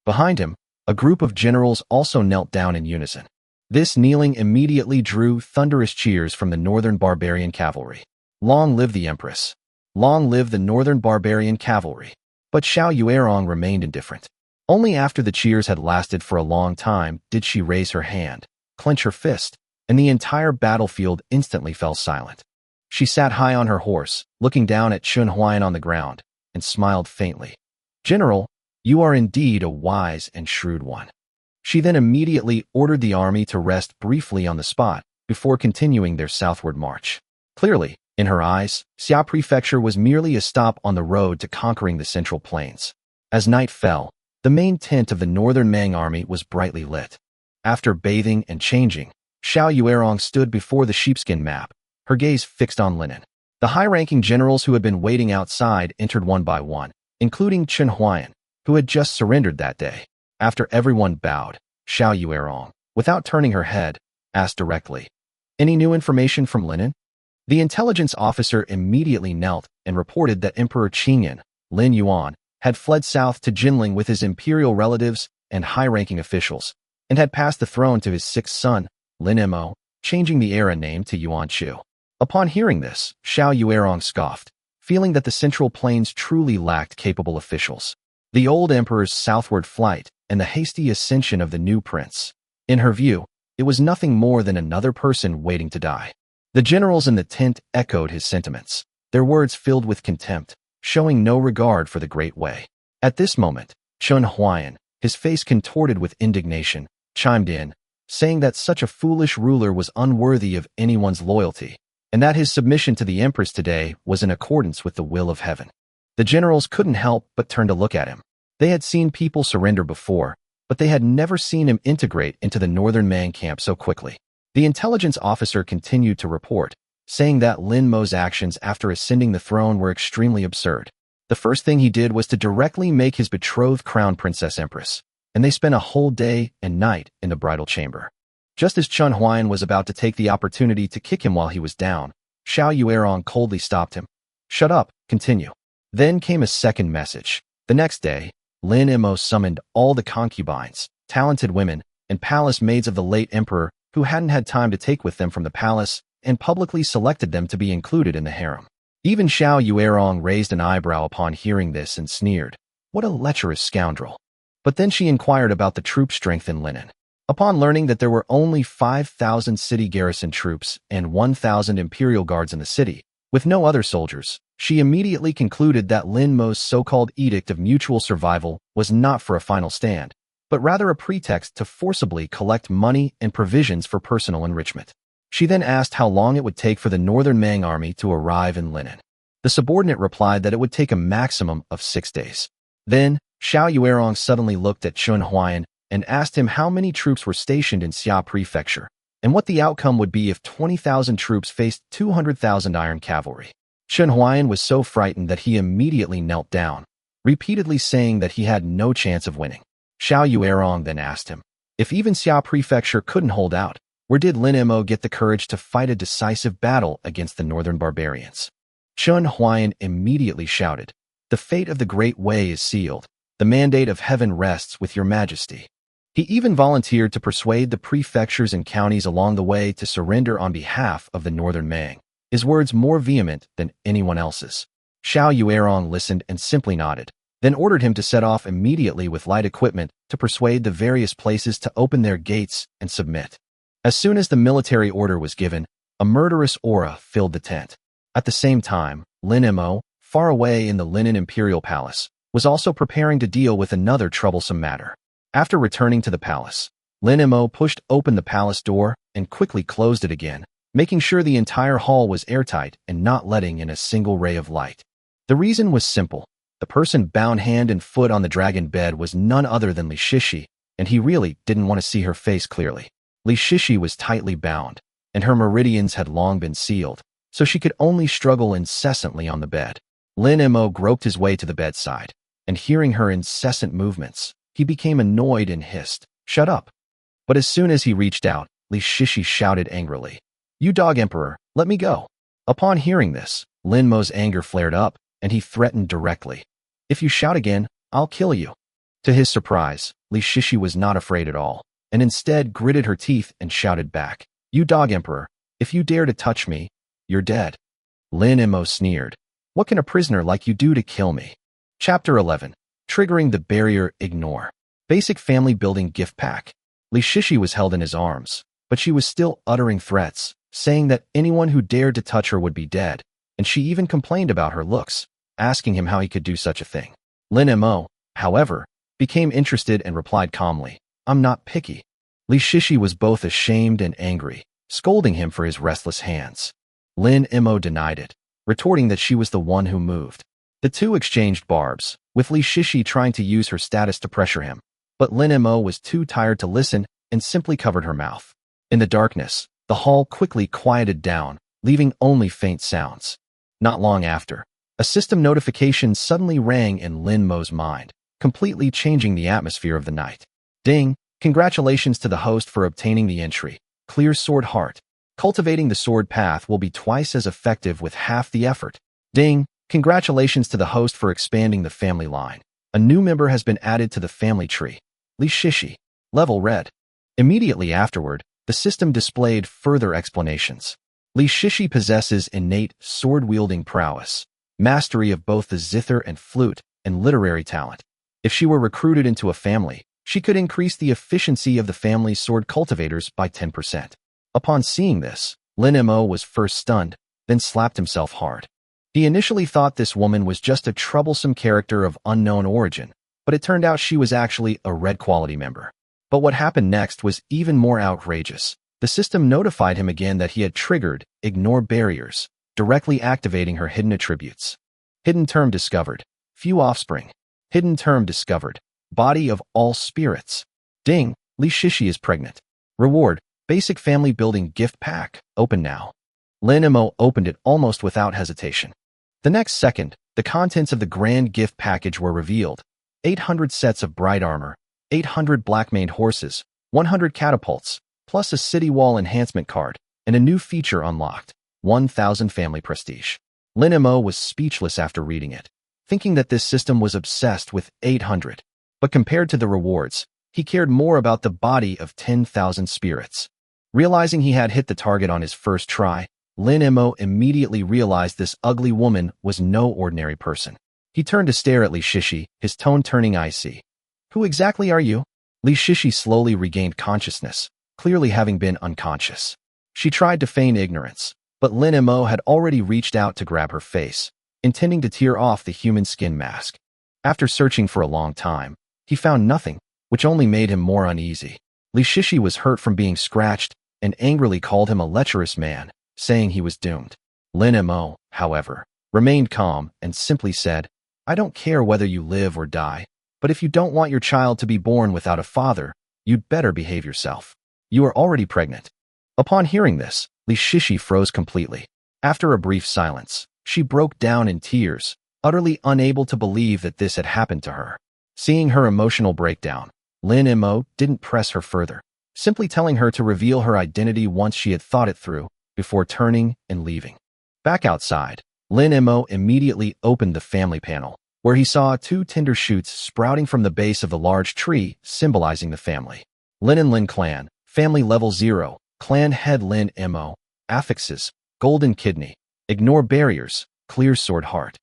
Behind him, a group of generals also knelt down in unison. This kneeling immediately drew thunderous cheers from the northern barbarian cavalry. Long live the Empress! Long live the northern barbarian cavalry! But Xiao Yuerong remained indifferent. Only after the cheers had lasted for a long time did she raise her hand, clench her fist, and the entire battlefield instantly fell silent. She sat high on her horse, looking down at Chun Huayan on the ground, and smiled faintly. "General, you are indeed a wise and shrewd one." She then immediately ordered the army to rest briefly on the spot before continuing their southward march. Clearly, in her eyes, Xia Prefecture was merely a stop on the road to conquering the Central Plains. As night fell, the main tent of the northern Mang army was brightly lit. After bathing and changing, Xiao Yuerong stood before the sheepskin map, her gaze fixed on Linen. The high-ranking generals who had been waiting outside entered one by one, including Chun Huayan, who had just surrendered that day. After everyone bowed, Xiao Yuerong, without turning her head, asked directly, "Any new information from Linen?" The intelligence officer immediately knelt and reported that Emperor Qingyan, Lin Yuan, had fled south to Jinling with his imperial relatives and high-ranking officials, and had passed the throne to his sixth son, Lin Mo, changing the era name to Yuan Chu. Upon hearing this, Xiao Yuerong scoffed, feeling that the Central Plains truly lacked capable officials. The old emperor's southward flight and the hasty ascension of the new prince. In her view, it was nothing more than another person waiting to die. The generals in the tent echoed his sentiments, their words filled with contempt, showing no regard for the Great Way. At this moment, Chun Huayan, his face contorted with indignation, chimed in, saying that such a foolish ruler was unworthy of anyone's loyalty, and that his submission to the empress today was in accordance with the will of heaven. The generals couldn't help but turn to look at him. They had seen people surrender before, but they had never seen him integrate into the northern Mang camp so quickly. The intelligence officer continued to report, saying that Lin Mo's actions after ascending the throne were extremely absurd. The first thing he did was to directly make his betrothed crown princess empress, and they spent a whole day and night in the bridal chamber. Just as Chun Huayan was about to take the opportunity to kick him while he was down, Xiao Yuerong coldly stopped him. "Shut up, continue." Then came a second message. The next day, Lin Mo summoned all the concubines, talented women, and palace maids of the late emperor who hadn't had time to take with them from the palace, and publicly selected them to be included in the harem. Even Xiao Yuerong raised an eyebrow upon hearing this and sneered. What a lecherous scoundrel. But then she inquired about the troop strength in Linen. Upon learning that there were only 5,000 city garrison troops and 1,000 imperial guards in the city, with no other soldiers, she immediately concluded that Lin Mo's so-called edict of mutual survival was not for a final stand, but rather a pretext to forcibly collect money and provisions for personal enrichment. She then asked how long it would take for the northern Mang army to arrive in Linen. The subordinate replied that it would take a maximum of 6 days. Then, Xiao Yuerong suddenly looked at Chun Huayan and asked him how many troops were stationed in Xia Prefecture, and what the outcome would be if 20,000 troops faced 200,000 iron cavalry. Chun Huayan was so frightened that he immediately knelt down, repeatedly saying that he had no chance of winning. Xiao Yuerong then asked him, if even Xia Prefecture couldn't hold out, where did Lin Mo get the courage to fight a decisive battle against the northern barbarians? Chun Huayan immediately shouted, "The fate of the Great Way is sealed. The mandate of heaven rests with your majesty." He even volunteered to persuade the prefectures and counties along the way to surrender on behalf of the northern Mang, his words more vehement than anyone else's. Xiao Yuerong listened and simply nodded, then ordered him to set off immediately with light equipment to persuade the various places to open their gates and submit. As soon as the military order was given, a murderous aura filled the tent. At the same time, Lin Mo, far away in the Linen Imperial Palace, was also preparing to deal with another troublesome matter. After returning to the palace, Lin Mo pushed open the palace door and quickly closed it again, making sure the entire hall was airtight and not letting in a single ray of light. The reason was simple. The person bound hand and foot on the dragon bed was none other than Li Shishi, and he really didn't want to see her face clearly. Li Shishi was tightly bound, and her meridians had long been sealed, so she could only struggle incessantly on the bed. Lin Mo groped his way to the bedside, and hearing her incessant movements, he became annoyed and hissed, "Shut up." But as soon as he reached out, Li Shishi shouted angrily, "You dog emperor, let me go." Upon hearing this, Lin Mo's anger flared up, and he threatened directly, "If you shout again, I'll kill you." To his surprise, Li Shishi was not afraid at all. and instead gritted her teeth and shouted back, "You dog emperor, if you dare to touch me, you're dead." Lin Emo sneered, "What can a prisoner like you do to kill me?" Chapter 11. Triggering the Barrier. Ignore. Basic family building gift pack. Li Shishi was held in his arms, but she was still uttering threats, saying that anyone who dared to touch her would be dead, and she even complained about her looks, asking him how he could do such a thing. Lin Mo, however, became interested and replied calmly, "I'm not picky." Li Shishi was both ashamed and angry, scolding him for his restless hands. Lin Mo denied it, retorting that she was the one who moved. The two exchanged barbs, with Li Shishi trying to use her status to pressure him, but Lin Mo was too tired to listen and simply covered her mouth. In the darkness, the hall quickly quieted down, leaving only faint sounds. Not long after, a system notification suddenly rang in Lin Mo's mind, completely changing the atmosphere of the night. Ding! Congratulations to the host for obtaining the entry. Clear Sword Heart. Cultivating the sword path will be twice as effective with half the effort. Ding! Congratulations to the host for expanding the family line. A new member has been added to the family tree. Li Shishi. Level red. Immediately afterward, the system displayed further explanations. Li Shishi possesses innate sword-wielding prowess, mastery of both the zither and flute, and literary talent. If she were recruited into a family, she could increase the efficiency of the family's sword cultivators by 10%. Upon seeing this, Lin Mo was first stunned, then slapped himself hard. He initially thought this woman was just a troublesome character of unknown origin, but it turned out she was actually a red quality member. But what happened next was even more outrageous. The system notified him again that he had triggered Ignore Barriers, directly activating her hidden attributes. Hidden term discovered. Few offspring. Hidden term discovered. Body of all spirits. Ding! Li Shishi is pregnant. Reward. Basic family building gift pack. Open now. Lin Mo opened it almost without hesitation. The next second, the contents of the grand gift package were revealed. 800 sets of bright armor, 800 black-maned horses, 100 catapults, plus a city wall enhancement card, and a new feature unlocked, 1,000 family prestige. Lin Mo was speechless after reading it, thinking that this system was obsessed with 800. But compared to the rewards, he cared more about the body of 10,000 spirits. Realizing he had hit the target on his first try, Lin Mo immediately realized this ugly woman was no ordinary person. He turned to stare at Li Shishi, his tone turning icy. "Who exactly are you?" Li Shishi slowly regained consciousness, clearly having been unconscious. She tried to feign ignorance, but Lin Mo had already reached out to grab her face, intending to tear off the human skin mask. After searching for a long time, he found nothing, which only made him more uneasy. Li Shishi was hurt from being scratched and angrily called him a lecherous man, saying he was doomed. Lin Mo, however, remained calm and simply said, "I don't care whether you live or die, but if you don't want your child to be born without a father, you'd better behave yourself. You are already pregnant." Upon hearing this, Li Shishi froze completely. After a brief silence, she broke down in tears, utterly unable to believe that this had happened to her. Seeing her emotional breakdown, Lin Mo didn't press her further, simply telling her to reveal her identity once she had thought it through, before turning and leaving. Back outside, Lin Mo immediately opened the family panel, where he saw 2 tender shoots sprouting from the base of the large tree, symbolizing the family. Lin and Lin Clan, Family Level 0, Clan Head Lin Mo, Affixes, Golden Kidney, Ignore Barriers, Clear Sword Heart.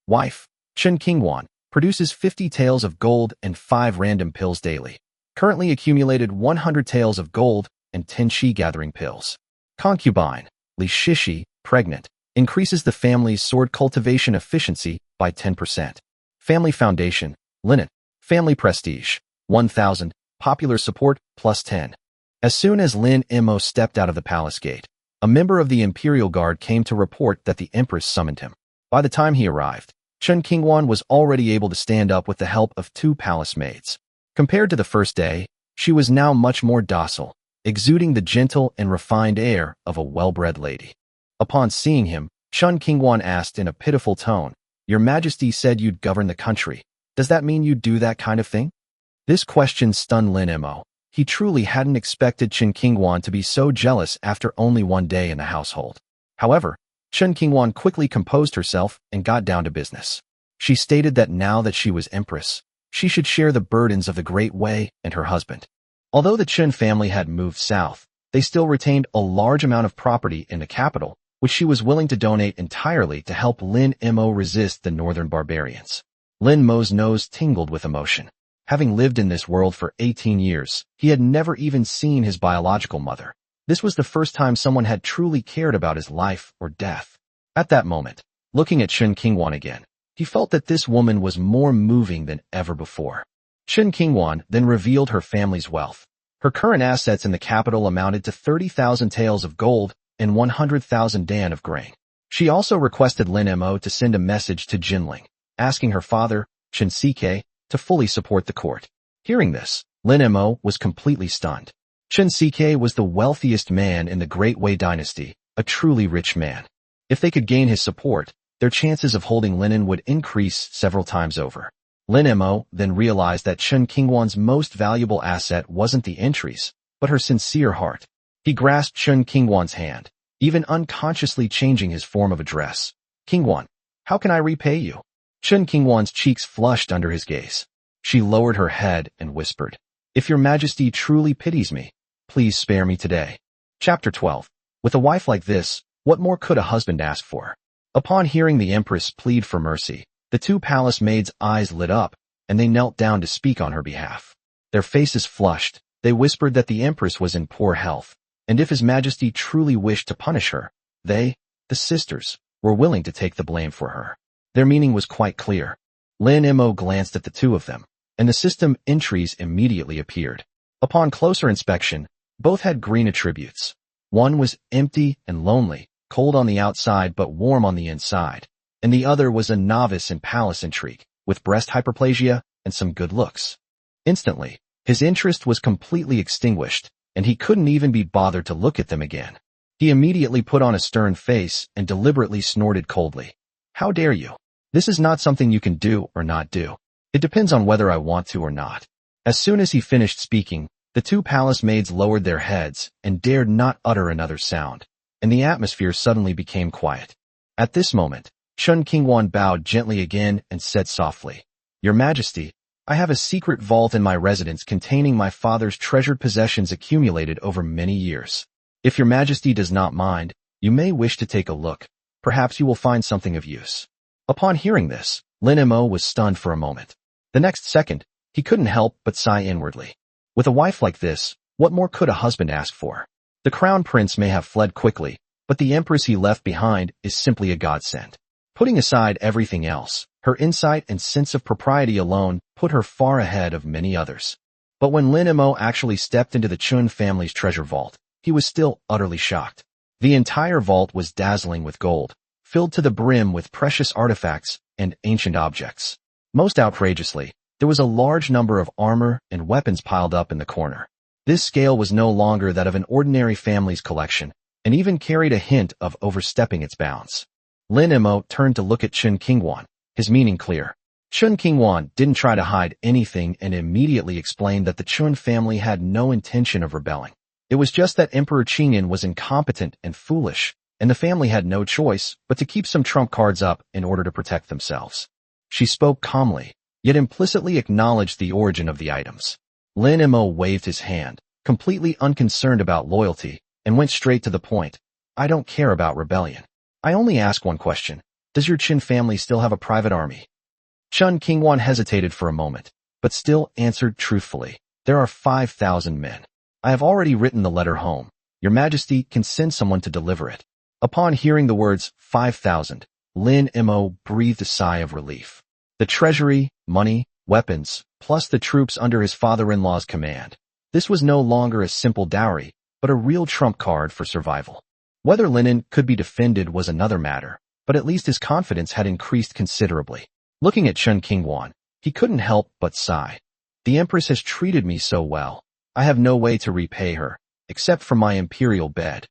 Wife, Chen Qingwan, produces 50 taels of gold and 5 random pills daily. Currently accumulated 100 taels of gold and 10 chi gathering pills. Concubine, Li Shishi, pregnant, increases the family's sword cultivation efficiency by 10%. Family Foundation, Linen, Family Prestige, 1,000, Popular Support, plus 10. As soon as Lin Mo stepped out of the palace gate, a member of the Imperial Guard came to report that the Empress summoned him. By the time he arrived, Chen Qingwan was already able to stand up with the help of 2 palace maids. Compared to the first day, she was now much more docile, exuding the gentle and refined air of a well-bred lady. Upon seeing him, Chen Qingwan asked in a pitiful tone, "Your Majesty said you'd govern the country. Does that mean you'd do that kind of thing?" This question stunned Lin Mo. He truly hadn't expected Chen Qingwan to be so jealous after only one day in the household. However, Chen Qingwan quickly composed herself and got down to business. She stated that now that she was empress, she should share the burdens of the Great Way and her husband. Although the Chen family had moved south, they still retained a large amount of property in the capital, which she was willing to donate entirely to help Lin Mo resist the northern barbarians. Lin Mo's nose tingled with emotion. Having lived in this world for 18 years, he had never even seen his biological mother. This was the first time someone had truly cared about his life or death. At that moment, looking at Chen Qingwan again, he felt that this woman was more moving than ever before. Chen Qingwan then revealed her family's wealth. Her current assets in the capital amounted to 30,000 taels of gold and 100,000 dan of grain. She also requested Lin Mo to send a message to Jinling, asking her father, Chen Ck, to fully support the court. Hearing this, Lin Mo was completely stunned. Chen Ck was the wealthiest man in the Great Wei dynasty, a truly rich man. If they could gain his support, their chances of holding Linen would increase several times over. Lin Mo then realized that Chen Qingwan's most valuable asset wasn't the entries, but her sincere heart. He grasped Chen Qingwan's hand, even unconsciously changing his form of address. Qingwan, how can I repay you? Chen Qingwan's cheeks flushed under his gaze. She lowered her head and whispered, If your majesty truly pities me, please spare me today. Chapter 12. With a wife like this, what more could a husband ask for? Upon hearing the empress plead for mercy, the two palace maids' eyes lit up, and they knelt down to speak on her behalf. Their faces flushed, they whispered that the empress was in poor health, and if his majesty truly wished to punish her, they, the sisters, were willing to take the blame for her. Their meaning was quite clear. Lin Mo glanced at the two of them, and the system entries immediately appeared. Upon closer inspection, both had green attributes. One was empty and lonely, cold on the outside but warm on the inside, and the other was a novice in palace intrigue, with breast hyperplasia and some good looks. Instantly, his interest was completely extinguished, and he couldn't even be bothered to look at them again. He immediately put on a stern face and deliberately snorted coldly. How dare you? This is not something you can do or not do. It depends on whether I want to or not. As soon as he finished speaking, the two palace maids lowered their heads and dared not utter another sound, and the atmosphere suddenly became quiet. At this moment, Chen Qingwan bowed gently again and said softly, Your Majesty, I have a secret vault in my residence containing my father's treasured possessions accumulated over many years. If your Majesty does not mind, you may wish to take a look. Perhaps you will find something of use. Upon hearing this, Lin Mo was stunned for a moment. The next second, he couldn't help but sigh inwardly. With a wife like this, what more could a husband ask for? The crown prince may have fled quickly, but the empress he left behind is simply a godsend. Putting aside everything else, her insight and sense of propriety alone put her far ahead of many others. But when Lin Mo actually stepped into the Chun family's treasure vault, he was still utterly shocked. The entire vault was dazzling with gold, filled to the brim with precious artifacts and ancient objects. Most outrageously, there was a large number of armor and weapons piled up in the corner. This scale was no longer that of an ordinary family's collection, and even carried a hint of overstepping its bounds. Lin Mo turned to look at Chen Qingwan, his meaning clear. Chen Qingwan didn't try to hide anything and immediately explained that the Chun family had no intention of rebelling. It was just that Emperor Qingyan was incompetent and foolish, and the family had no choice but to keep some trump cards up in order to protect themselves. She spoke calmly, yet implicitly acknowledged the origin of the items. Lin Mo waved his hand, completely unconcerned about loyalty, and went straight to the point. I don't care about rebellion. I only ask one question. Does your Qin family still have a private army? Chen Qingwan hesitated for a moment, but still answered truthfully. There are 5,000 men. I have already written the letter home. Your Majesty can send someone to deliver it. Upon hearing the words 5,000, Lin Mo breathed a sigh of relief. The treasury, money, weapons, plus the troops under his father-in-law's command. This was no longer a simple dowry, but a real trump card for survival. Whether Linen could be defended was another matter, but at least his confidence had increased considerably. Looking at Chen Qingwan, he couldn't help but sigh. The Empress has treated me so well. I have no way to repay her, except for my imperial bed.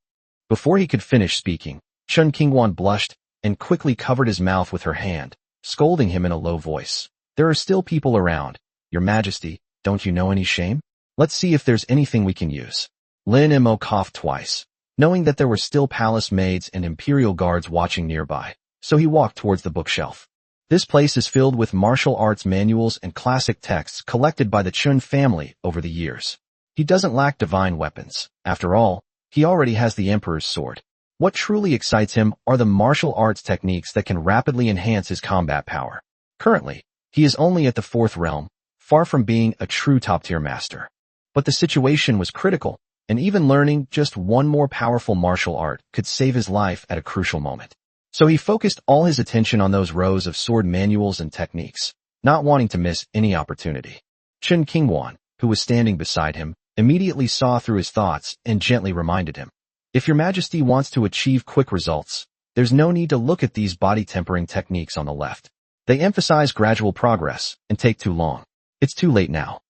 Before he could finish speaking, Chen Qingwan blushed and quickly covered his mouth with her hand, scolding him in a low voice. There are still people around. Your Majesty, don't you know any shame? Let's see if there's anything we can use. Lin Mo coughed twice, knowing that there were still palace maids and imperial guards watching nearby, so he walked towards the bookshelf. This place is filled with martial arts manuals and classic texts collected by the Chun family over the years. He doesn't lack divine weapons. After all, he already has the Emperor's sword. What truly excites him are the martial arts techniques that can rapidly enhance his combat power. Currently, he is only at the 4th realm, far from being a true top-tier master. But the situation was critical, and even learning just one more powerful martial art could save his life at a crucial moment. So he focused all his attention on those rows of sword manuals and techniques, not wanting to miss any opportunity. Chen Qinghuan, who was standing beside him, immediately saw through his thoughts and gently reminded him, "If your majesty wants to achieve quick results, there's no need to look at these body tempering techniques on the left. They emphasize gradual progress and take too long. It's too late now."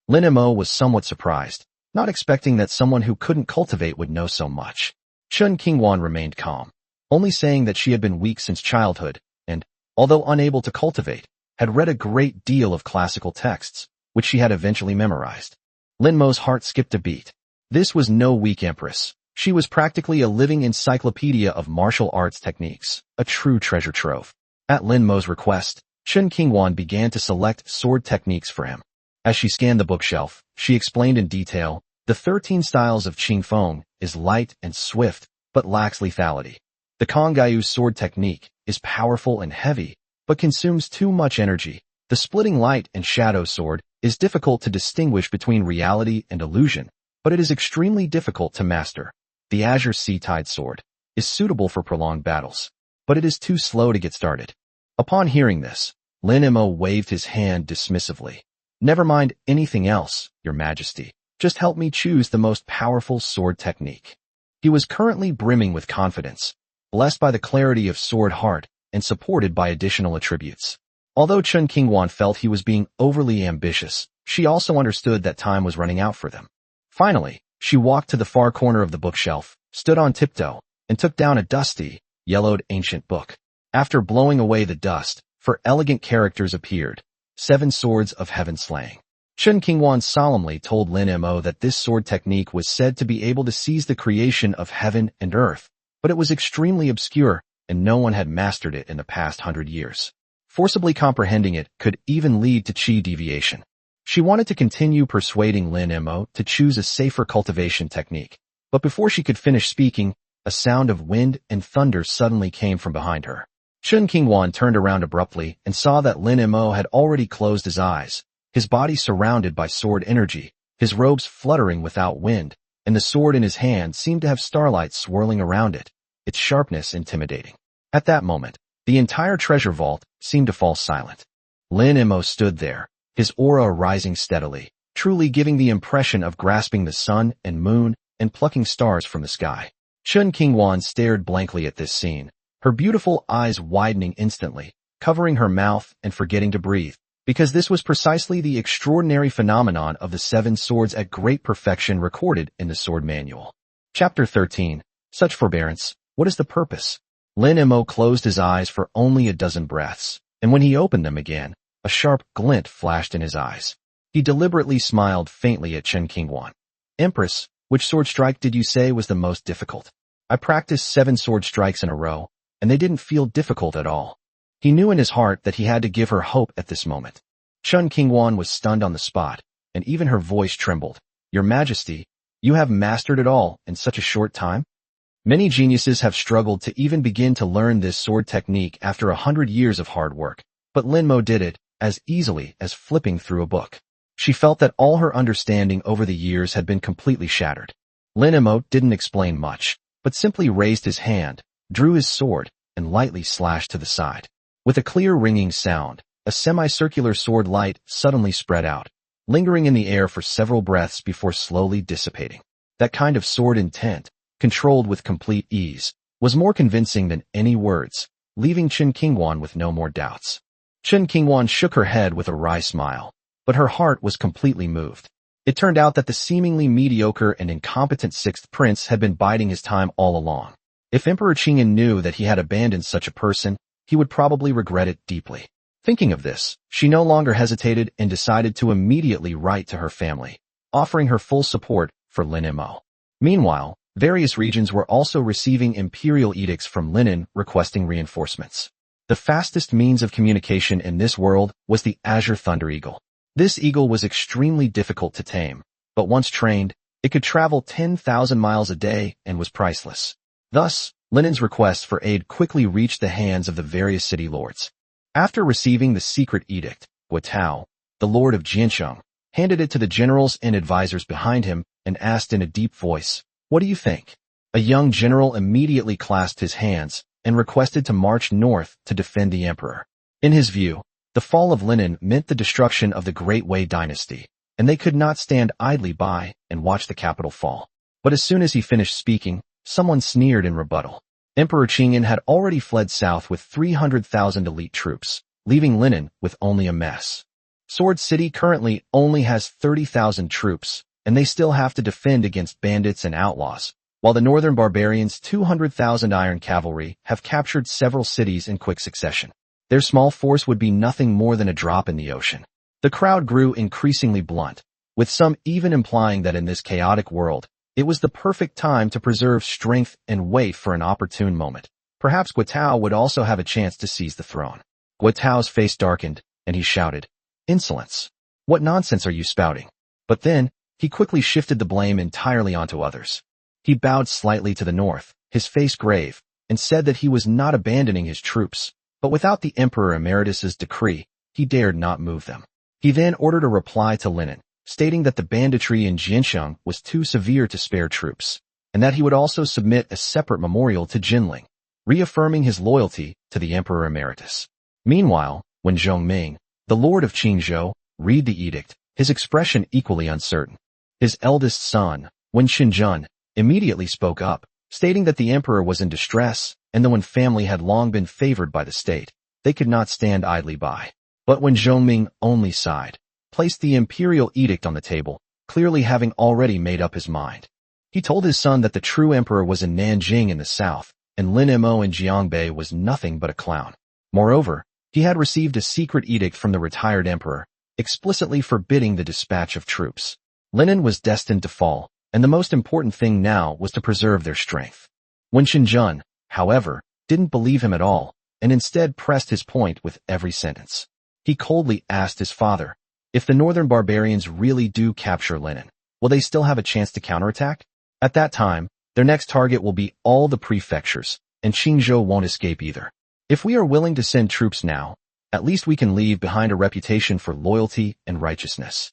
Lin Mo was somewhat surprised, not expecting that someone who couldn't cultivate would know so much. Chen Qinghuan remained calm, only saying that she had been weak since childhood and, although unable to cultivate, had read a great deal of classical texts, which she had eventually memorized. Lin Mo's heart skipped a beat. This was no weak empress. She was practically a living encyclopedia of martial arts techniques, a true treasure trove. At Lin Mo's request, Chen Qinghuan began to select sword techniques for him. As she scanned the bookshelf, she explained in detail, the 13 styles of Qingfeng is light and swift, but lacks lethality. The Kongyu's sword technique is powerful and heavy, but consumes too much energy. The splitting light and shadow sword is difficult to distinguish between reality and illusion, but it is extremely difficult to master. The Azure Sea Tide sword is suitable for prolonged battles, but it is too slow to get started. Upon hearing this, Lin Mo waved his hand dismissively. "Never mind anything else, Your Majesty. Just help me choose the most powerful sword technique." He was currently brimming with confidence, blessed by the clarity of sword heart and supported by additional attributes. Although Chen Qinghuan felt he was being overly ambitious, she also understood that time was running out for them. Finally, she walked to the far corner of the bookshelf, stood on tiptoe, and took down a dusty, yellowed ancient book. After blowing away the dust, 4 elegant characters appeared: 7 swords of heaven slaying. Chen Qinghuan solemnly told Lin Mo that this sword technique was said to be able to seize the creation of heaven and earth, but it was extremely obscure, and no one had mastered it in the past 100 years. Forcibly comprehending it could even lead to qi deviation. She wanted to continue persuading Lin Mo to choose a safer cultivation technique, but before she could finish speaking, a sound of wind and thunder suddenly came from behind her. Chen Qinghuan turned around abruptly and saw that Lin Mo had already closed his eyes, his body surrounded by sword energy, his robes fluttering without wind, and the sword in his hand seemed to have starlight swirling around it, its sharpness intimidating. At that moment, the entire treasure vault seemed to fall silent. Lin Mo stood there, his aura rising steadily, truly giving the impression of grasping the sun and moon and plucking stars from the sky. Chen Qinghuan stared blankly at this scene, her beautiful eyes widening instantly, covering her mouth and forgetting to breathe, because this was precisely the extraordinary phenomenon of the 7 swords at great perfection recorded in the sword manual. Chapter 13. Such forbearance, what is the purpose? Lin Mo closed his eyes for only a dozen breaths, and when he opened them again, a sharp glint flashed in his eyes. He deliberately smiled faintly at Chen Qinghuan. "Empress, which sword strike did you say was the most difficult?" "I practiced 7 sword strikes in a row, and they didn't feel difficult at all." He knew in his heart that he had to give her hope at this moment. Chen Qinghuan was stunned on the spot, and even her voice trembled. "Your Majesty, you have mastered it all in such a short time?" Many geniuses have struggled to even begin to learn this sword technique after 100 years of hard work, but Lin Mo did it as easily as flipping through a book. She felt that all her understanding over the years had been completely shattered. Lin Mo didn't explain much, but simply raised his hand, drew his sword, and lightly slashed to the side. With a clear ringing sound, a semicircular sword light suddenly spread out, lingering in the air for several breaths before slowly dissipating. That kind of sword intent, controlled with complete ease, was more convincing than any words, leaving Chen Qinghuan with no more doubts. Chen Qinghuan shook her head with a wry smile, but her heart was completely moved. It turned out that the seemingly mediocre and incompetent 6th prince had been biding his time all along. If Emperor Qingyan knew that he had abandoned such a person, he would probably regret it deeply. Thinking of this, she no longer hesitated and decided to immediately write to her family, offering her full support for Lin Mo. Meanwhile, various regions were also receiving imperial edicts from Linen requesting reinforcements. The fastest means of communication in this world was the Azure Thunder Eagle. This eagle was extremely difficult to tame, but once trained, it could travel 10,000 miles a day and was priceless. Thus, Linen's request for aid quickly reached the hands of the various city lords. After receiving the secret edict, Guotao, the lord of Jiansheng, handed it to the generals and advisors behind him and asked in a deep voice, "What do you think?" A young general immediately clasped his hands and requested to march north to defend the emperor. In his view, the fall of Linen meant the destruction of the Great Wei dynasty, and they could not stand idly by and watch the capital fall. But as soon as he finished speaking, someone sneered in rebuttal. Emperor Qingyan had already fled south with 300,000 elite troops, leaving Linen with only a mess. Sword City currently only has 30,000 troops, and they still have to defend against bandits and outlaws, while the northern barbarians' 200,000 iron cavalry have captured several cities in quick succession. Their small force would be nothing more than a drop in the ocean. The crowd grew increasingly blunt, with some even implying that in this chaotic world, it was the perfect time to preserve strength and wait for an opportune moment. Perhaps Guotao would also have a chance to seize the throne. Guotao's face darkened, and he shouted, "Insolence! What nonsense are you spouting?" But then, he quickly shifted the blame entirely onto others. He bowed slightly to the north, his face grave, and said that he was not abandoning his troops, but without the Emperor Emeritus's decree, he dared not move them. He then ordered a reply to Linen, stating that the banditry in Jiansheng was too severe to spare troops, and that he would also submit a separate memorial to Jinling, reaffirming his loyalty to the Emperor Emeritus. Meanwhile, when Zhongming, the lord of Qingzhou, read the edict, his expression equally uncertain. His eldest son, Wen Qinzhen, immediately spoke up, stating that the emperor was in distress, and the Wen family had long been favored by the state. They could not stand idly by. But when Zhongming only sighed, placed the imperial edict on the table, clearly having already made up his mind. He told his son that the true emperor was in Nanjing in the south, and Lin Mo in Jiangbei was nothing but a clown. Moreover, he had received a secret edict from the retired emperor, explicitly forbidding the dispatch of troops. Linen was destined to fall, and the most important thing now was to preserve their strength. Wen Qinzhen, however, didn't believe him at all, and instead pressed his point with every sentence. He coldly asked his father, if the northern barbarians really do capture Linen, will they still have a chance to counterattack? At that time, their next target will be all the prefectures, and Qingzhou won't escape either. If we are willing to send troops now, at least we can leave behind a reputation for loyalty and righteousness.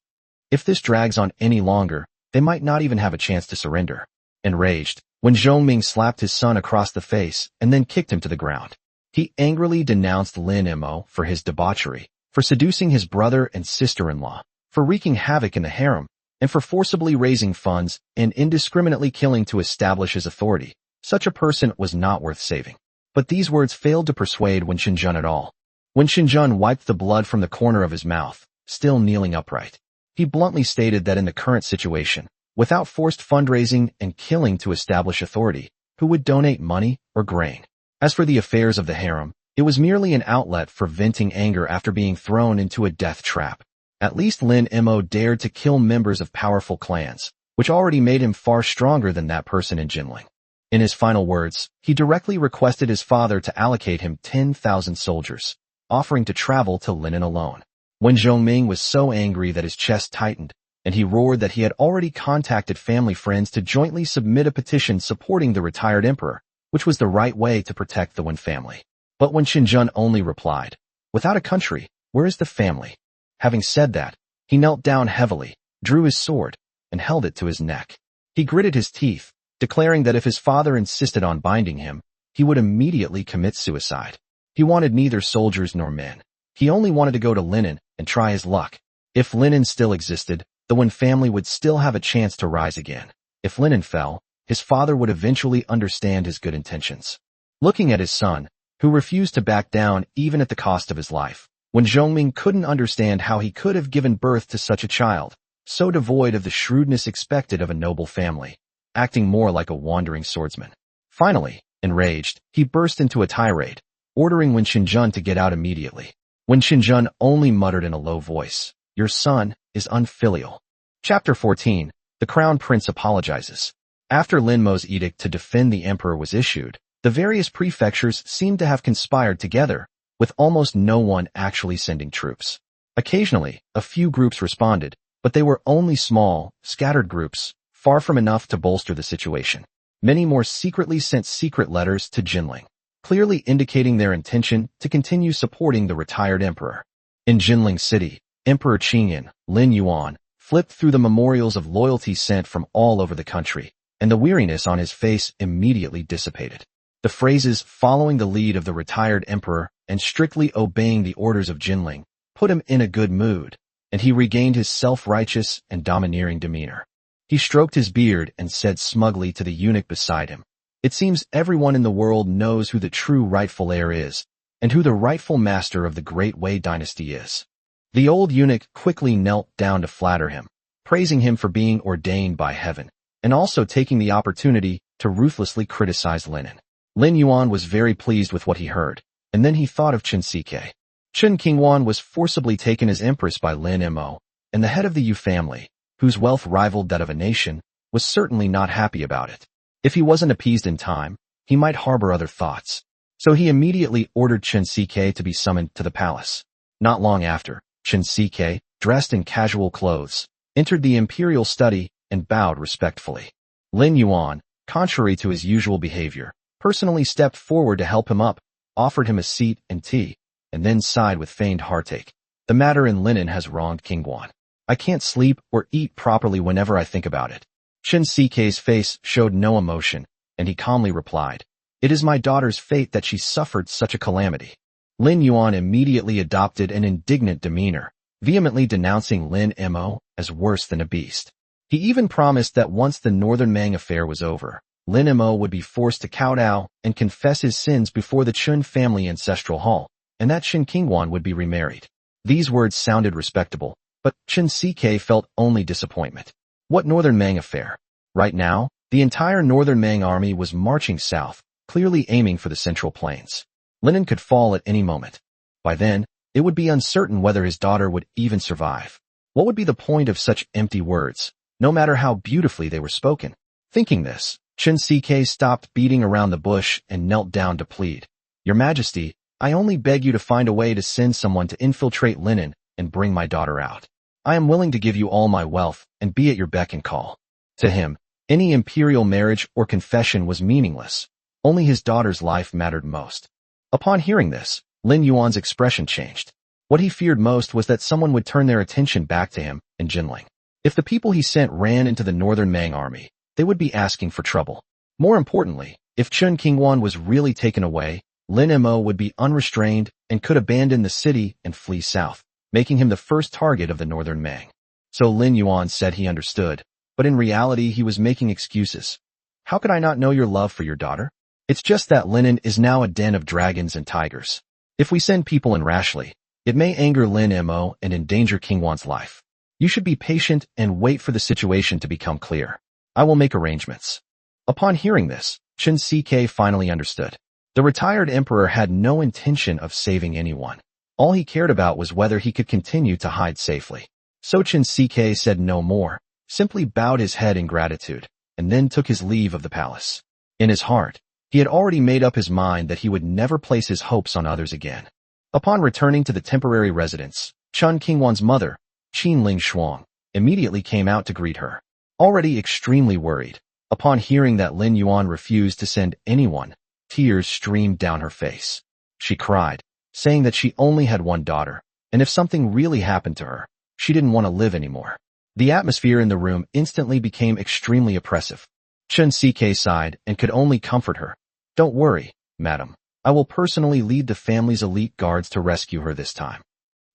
If this drags on any longer, they might not even have a chance to surrender. Enraged, when Zhongming slapped his son across the face and then kicked him to the ground, he angrily denounced Lin Mo for his debauchery, for seducing his brother and sister-in-law, for wreaking havoc in the harem, and for forcibly raising funds and indiscriminately killing to establish his authority. Such a person was not worth saving. But these words failed to persuade Wen Qinzhen at all. Wen Qinzhen wiped the blood from the corner of his mouth, still kneeling upright. He bluntly stated that in the current situation, without forced fundraising and killing to establish authority, who would donate money or grain? As for the affairs of the harem, it was merely an outlet for venting anger after being thrown into a death trap. At least Lin Mo dared to kill members of powerful clans, which already made him far stronger than that person in Jinling. In his final words, he directly requested his father to allocate him 10,000 soldiers, offering to travel to Linen alone. When Zhongming was so angry that his chest tightened, and he roared that he had already contacted family friends to jointly submit a petition supporting the retired emperor, which was the right way to protect the Wen family. But Wen Qinzhen only replied, "Without a country, where is the family?" Having said that, he knelt down heavily, drew his sword, and held it to his neck. He gritted his teeth, declaring that if his father insisted on binding him, he would immediately commit suicide. He wanted neither soldiers nor men. He only wanted to go to Linen and try his luck. If Linen still existed, the Wen family would still have a chance to rise again. If Linen fell, his father would eventually understand his good intentions. Looking at his son, who refused to back down even at the cost of his life, when Zhongming couldn't understand how he could have given birth to such a child, so devoid of the shrewdness expected of a noble family, acting more like a wandering swordsman. Finally, enraged, he burst into a tirade, ordering Wen Qinzhen to get out immediately. Wen Qinzhen only muttered in a low voice, "Your son is unfilial." Chapter 14. The Crown Prince Apologizes. After Lin Mo's edict to defend the emperor was issued, the various prefectures seemed to have conspired together, with almost no one actually sending troops. Occasionally, a few groups responded, But they were only small, scattered groups, far from enough to bolster the situation. Many more secretly sent secret letters to Jinling, clearly indicating their intention to continue supporting the retired emperor. In Jinling City, Emperor Qingyan, Lin Yuan, flipped through the memorials of loyalty sent from all over the country, and the weariness on his face immediately dissipated. The phrases following the lead of the retired emperor and strictly obeying the orders of Jinling put him in a good mood, and he regained his self-righteous and domineering demeanor. He stroked his beard and said smugly to the eunuch beside him, "It seems everyone in the world knows who the true rightful heir is, and who the rightful master of the Great Wei dynasty is." The old eunuch quickly knelt down to flatter him, praising him for being ordained by heaven, and also taking the opportunity to ruthlessly criticize Linen. Lin Yuan was very pleased with what he heard, and then he thought of Chen Ck. Chen Qingwan was forcibly taken as empress by Lin Mo, and the head of the Yu family, whose wealth rivaled that of a nation, was certainly not happy about it. If he wasn't appeased in time, he might harbor other thoughts. So he immediately ordered Chen Ck to be summoned to the palace. Not long after, Chen Ck, dressed in casual clothes, entered the imperial study and bowed respectfully. Lin Yuan, contrary to his usual behavior, personally stepped forward to help him up, offered him a seat and tea, and then sighed with feigned heartache. "The matter in Linen has wronged Qingwan. I can't sleep or eat properly whenever I think about it." Chen Ck's face showed no emotion, and he calmly replied, "It is my daughter's fate that she suffered such a calamity." Lin Yuan immediately adopted an indignant demeanor, vehemently denouncing Lin Mo as worse than a beast. He even promised that once the Northern Mang affair was over, Lin Mo would be forced to kowtow and confess his sins before the Chun family ancestral hall, and that Chen Qingwan would be remarried. These words sounded respectable, but Chen Ck felt only disappointment. What Northern Mang affair? Right now, the entire Northern Mang army was marching south, clearly aiming for the Central Plains. Linen could fall at any moment. By then, it would be uncertain whether his daughter would even survive. What would be the point of such empty words, no matter how beautifully they were spoken? Thinking this, Chen Ck stopped beating around the bush and knelt down to plead. "Your Majesty, I only beg you to find a way to send someone to infiltrate Linen and bring my daughter out. I am willing to give you all my wealth and be at your beck and call." To him, any imperial marriage or confession was meaningless. Only his daughter's life mattered most. Upon hearing this, Lin Yuan's expression changed. What he feared most was that someone would turn their attention back to him and Jinling. If the people he sent ran into the Northern Mang army, they would be asking for trouble. More importantly, if Chen Qingwan was really taken away, Lin Mo would be unrestrained and could abandon the city and flee south, making him the first target of the Northern Mang. So Lin Yuan said he understood, but in reality he was making excuses. "How could I not know your love for your daughter? It's just that Linen is now a den of dragons and tigers. If we send people in rashly, it may anger Lin Mo and endanger Qingwan's life. You should be patient and wait for the situation to become clear. I will make arrangements." Upon hearing this, Chen Ck finally understood. The retired emperor had no intention of saving anyone. All he cared about was whether he could continue to hide safely. So Chen Ck said no more, simply bowed his head in gratitude, and then took his leave of the palace. In his heart, he had already made up his mind that he would never place his hopes on others again. Upon returning to the temporary residence, Chen Qingwan's mother, Qin Ling Shuang, immediately came out to greet her. Already extremely worried, upon hearing that Lin Yuan refused to send anyone, tears streamed down her face. She cried, saying that she only had one daughter, and if something really happened to her, she didn't want to live anymore. The atmosphere in the room instantly became extremely oppressive. Chen Ck sighed and could only comfort her. "Don't worry, madam. I will personally lead the family's elite guards to rescue her this time."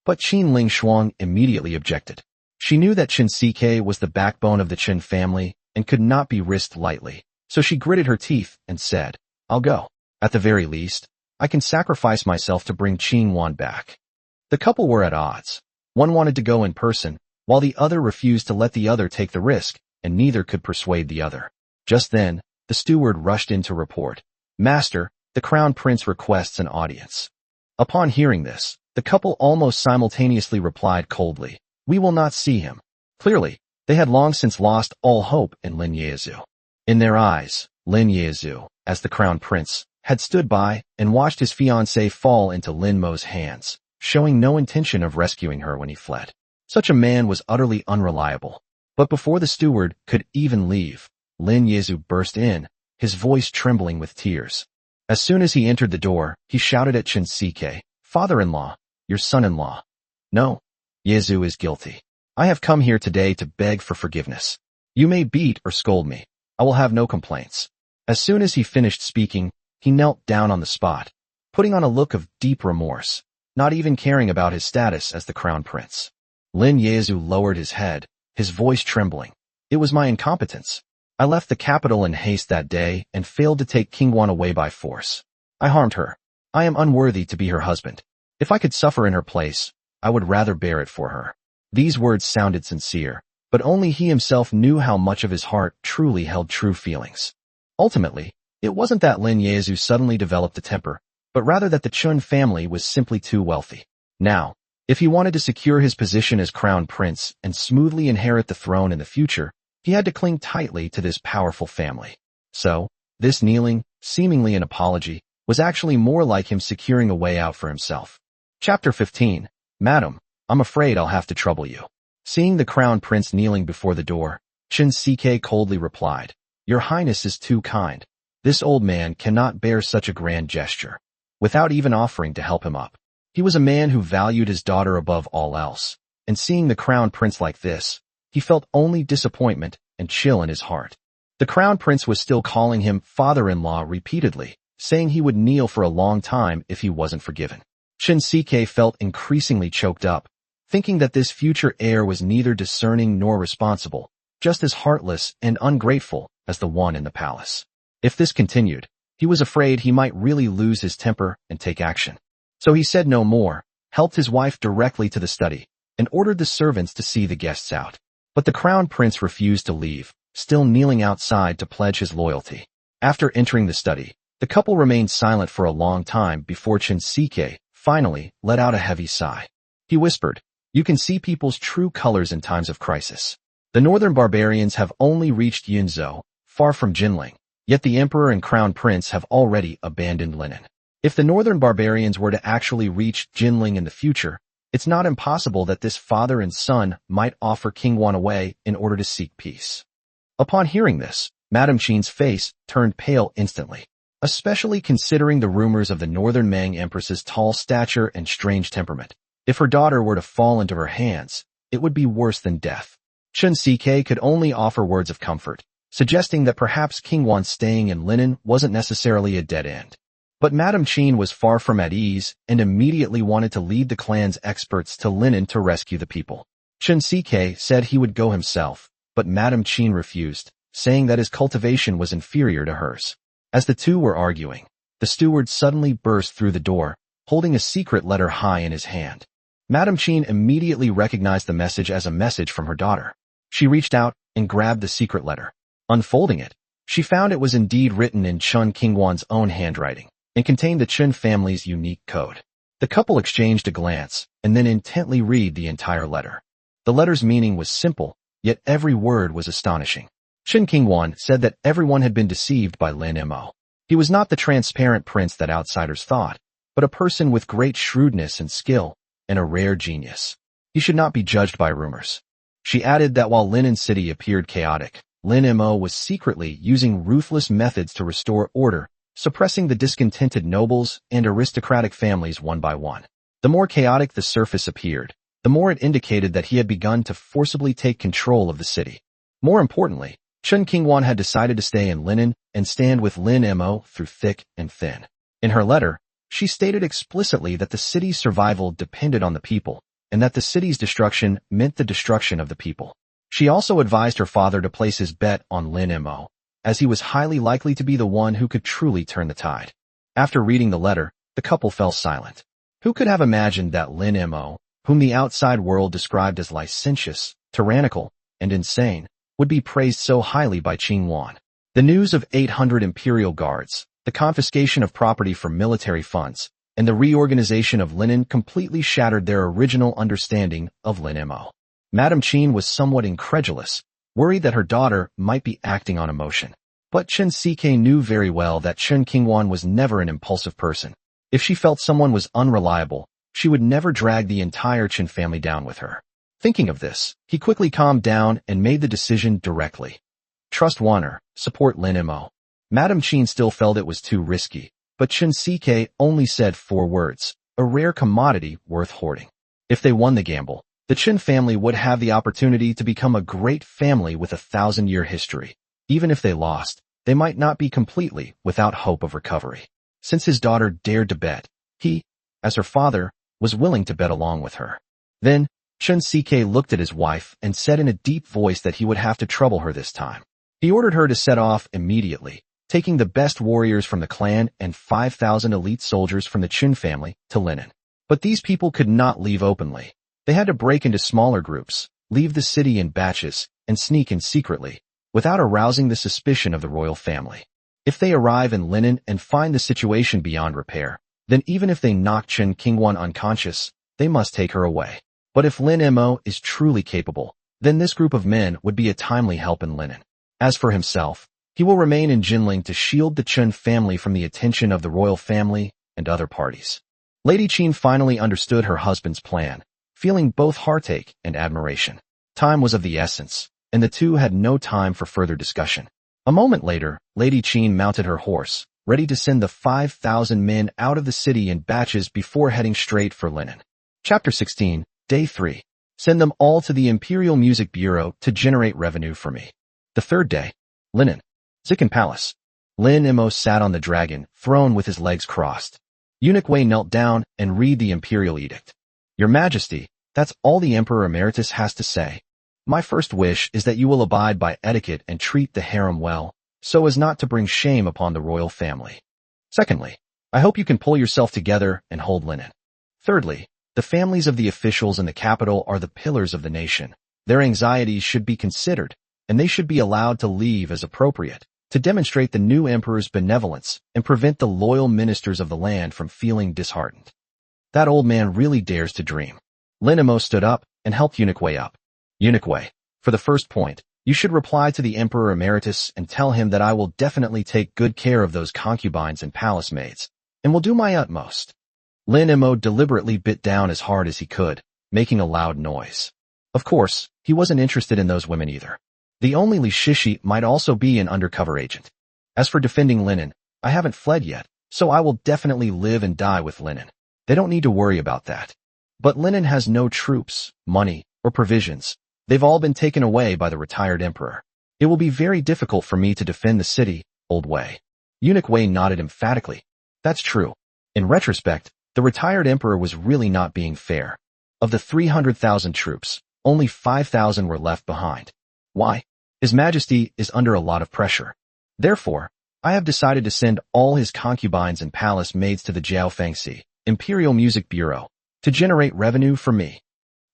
But Qin Ling Shuang immediately objected. She knew that Chen Ck was the backbone of the Chen family and could not be risked lightly, so she gritted her teeth and said, "I'll go. At the very least, I can sacrifice myself to bring Qingwan back." The couple were at odds. One wanted to go in person, while the other refused to let the other take the risk, and neither could persuade the other. Just then, the steward rushed in to report, "Master, the Crown Prince requests an audience." Upon hearing this, the couple almost simultaneously replied coldly, "We will not see him." Clearly, they had long since lost all hope in Lin Yezu. In their eyes, Lin Yezu, as the Crown Prince, had stood by and watched his fiancée fall into Lin Mo's hands, showing no intention of rescuing her when he fled. Such a man was utterly unreliable. But before the steward could even leave, Lin Yezu burst in, his voice trembling with tears. As soon as he entered the door, he shouted at Chen Sike, "Father-in-law, your son-in-law. No, Yezu is guilty. I have come here today to beg for forgiveness. You may beat or scold me. I will have no complaints." As soon as he finished speaking, he knelt down on the spot, putting on a look of deep remorse, not even caring about his status as the crown prince. Lin Yezu lowered his head, his voice trembling. "It was my incompetence. I left the capital in haste that day and failed to take Qingguan away by force. I harmed her. I am unworthy to be her husband. If I could suffer in her place, I would rather bear it for her." These words sounded sincere, but only he himself knew how much of his heart truly held true feelings. Ultimately, it wasn't that Lin Yezu suddenly developed a temper, but rather that the Chun family was simply too wealthy. Now, if he wanted to secure his position as crown prince and smoothly inherit the throne in the future, he had to cling tightly to this powerful family. So, this kneeling, seemingly an apology, was actually more like him securing a way out for himself. Chapter 15. Madam, I'm afraid I'll have to trouble you. Seeing the crown prince kneeling before the door, Chen Sike coldly replied, "Your Highness is too kind. This old man cannot bear such a grand gesture," without even offering to help him up. He was a man who valued his daughter above all else, and seeing the crown prince like this, he felt only disappointment and chill in his heart. The crown prince was still calling him father-in-law repeatedly, saying he would kneel for a long time if he wasn't forgiven. Chen Sike felt increasingly choked up, thinking that this future heir was neither discerning nor responsible, just as heartless and ungrateful as the one in the palace. If this continued, he was afraid he might really lose his temper and take action. So he said no more, helped his wife directly to the study, and ordered the servants to see the guests out. But the crown prince refused to leave, still kneeling outside to pledge his loyalty. After entering the study, the couple remained silent for a long time before Chen Sike finally let out a heavy sigh. He whispered, "You can see people's true colors in times of crisis. The northern barbarians have only reached Yunzhou, far from Jinling, yet the emperor and crown prince have already abandoned Linen. If the northern barbarians were to actually reach Jinling in the future, it's not impossible that this father and son might offer Qingguan away in order to seek peace." Upon hearing this, Madame Qin's face turned pale instantly, especially considering the rumors of the northern Ming empress's tall stature and strange temperament. If her daughter were to fall into her hands, it would be worse than death. Chen Sike could only offer words of comfort, suggesting that perhaps Qingguan staying in Linen wasn't necessarily a dead end. But Madame Qin was far from at ease and immediately wanted to lead the clan's experts to Linen to rescue the people. Chen Sike said he would go himself, but Madame Qin refused, saying that his cultivation was inferior to hers. As the two were arguing, the steward suddenly burst through the door, holding a secret letter high in his hand. Madame Qin immediately recognized the message as a message from her daughter. She reached out and grabbed the secret letter. Unfolding it, she found it was indeed written in Chun Qingguan's own handwriting and contained the Chun family's unique code. The couple exchanged a glance and then intently read the entire letter. The letter's meaning was simple, yet every word was astonishing. Chun Qingguan said that everyone had been deceived by Lin Mo. He was not the transparent prince that outsiders thought, but a person with great shrewdness and skill, and a rare genius. He should not be judged by rumors. She added that while Linen City appeared chaotic, Lin Mo was secretly using ruthless methods to restore order, suppressing the discontented nobles and aristocratic families one by one. The more chaotic the surface appeared, the more it indicated that he had begun to forcibly take control of the city. More importantly, Chun Qingguan had decided to stay in Linen and stand with Lin Mo through thick and thin. In her letter, she stated explicitly that the city's survival depended on the people, and that the city's destruction meant the destruction of the people. She also advised her father to place his bet on Lin Mo, as he was highly likely to be the one who could truly turn the tide. After reading the letter, the couple fell silent. Who could have imagined that Lin Mo, whom the outside world described as licentious, tyrannical, and insane, would be praised so highly by Qingguan? The news of 800 imperial guards, the confiscation of property from military funds, and the reorganization of Linen completely shattered their original understanding of Lin Mo. Madame Qin was somewhat incredulous, worried that her daughter might be acting on emotion. But Chen Sike knew very well that Chun Qingguan was never an impulsive person. If she felt someone was unreliable, she would never drag the entire Chen family down with her. Thinking of this, he quickly calmed down and made the decision directly. Trust Wanner, support Lin Mo. Madame Qin still felt it was too risky, but Chen Ck only said 4 words, a rare commodity worth hoarding. If they won the gamble, the Qin family would have the opportunity to become a great family with a 1,000-year history. Even if they lost, they might not be completely without hope of recovery. Since his daughter dared to bet, he, as her father, was willing to bet along with her. Then, Chen Ck looked at his wife and said in a deep voice that he would have to trouble her this time. He ordered her to set off immediately, taking the best warriors from the clan and 5,000 elite soldiers from the Qin family to Linen. But these people could not leave openly. They had to break into smaller groups, leave the city in batches, and sneak in secretly, without arousing the suspicion of the royal family. If they arrive in Linen and find the situation beyond repair, then even if they knock Chen Qingwan unconscious, they must take her away. But if Lin Mo is truly capable, then this group of men would be a timely help in Linen. As for himself, he will remain in Jinling to shield the Chen family from the attention of the royal family and other parties. Lady Qin finally understood her husband's plan, feeling both heartache and admiration. Time was of the essence, and the two had no time for further discussion. A moment later, Lady Qin mounted her horse, ready to send the 5,000 men out of the city in batches before heading straight for Linen. Chapter 16, Day 3. Send them all to the Imperial Music Bureau to generate revenue for me. The third day. Linen. Zikin Palace. Lin Mo sat on the dragon, throne with his legs crossed. Eunuch Wei knelt down and read the imperial edict. Your Majesty, that's all the Emperor Emeritus has to say. My first wish is that you will abide by etiquette and treat the harem well, so as not to bring shame upon the royal family. Secondly, I hope you can pull yourself together and hold Linen. Thirdly, the families of the officials in the capital are the pillars of the nation. Their anxieties should be considered, and they should be allowed to leave as appropriate, to demonstrate the new emperor's benevolence and prevent the loyal ministers of the land from feeling disheartened. That old man really dares to dream. Lin Mo stood up and helped Eunuch Wei up. Eunuch Wei, for the first point, you should reply to the Emperor Emeritus and tell him that I will definitely take good care of those concubines and palace maids, and will do my utmost. Lin Mo deliberately bit down as hard as he could, making a loud noise. Of course, he wasn't interested in those women either. The only Li Shishi might also be an undercover agent. As for defending Linen, I haven't fled yet, so I will definitely live and die with Linen. They don't need to worry about that. But Linen has no troops, money, or provisions. They've all been taken away by the retired emperor. It will be very difficult for me to defend the city, Old Wei. Eunuch Wei nodded emphatically. That's true. In retrospect, the retired emperor was really not being fair. Of the 300,000 troops, only 5,000 were left behind. Why? His Majesty is under a lot of pressure. Therefore, I have decided to send all his concubines and palace maids to the Jiao Fangxi Imperial Music Bureau to generate revenue for me.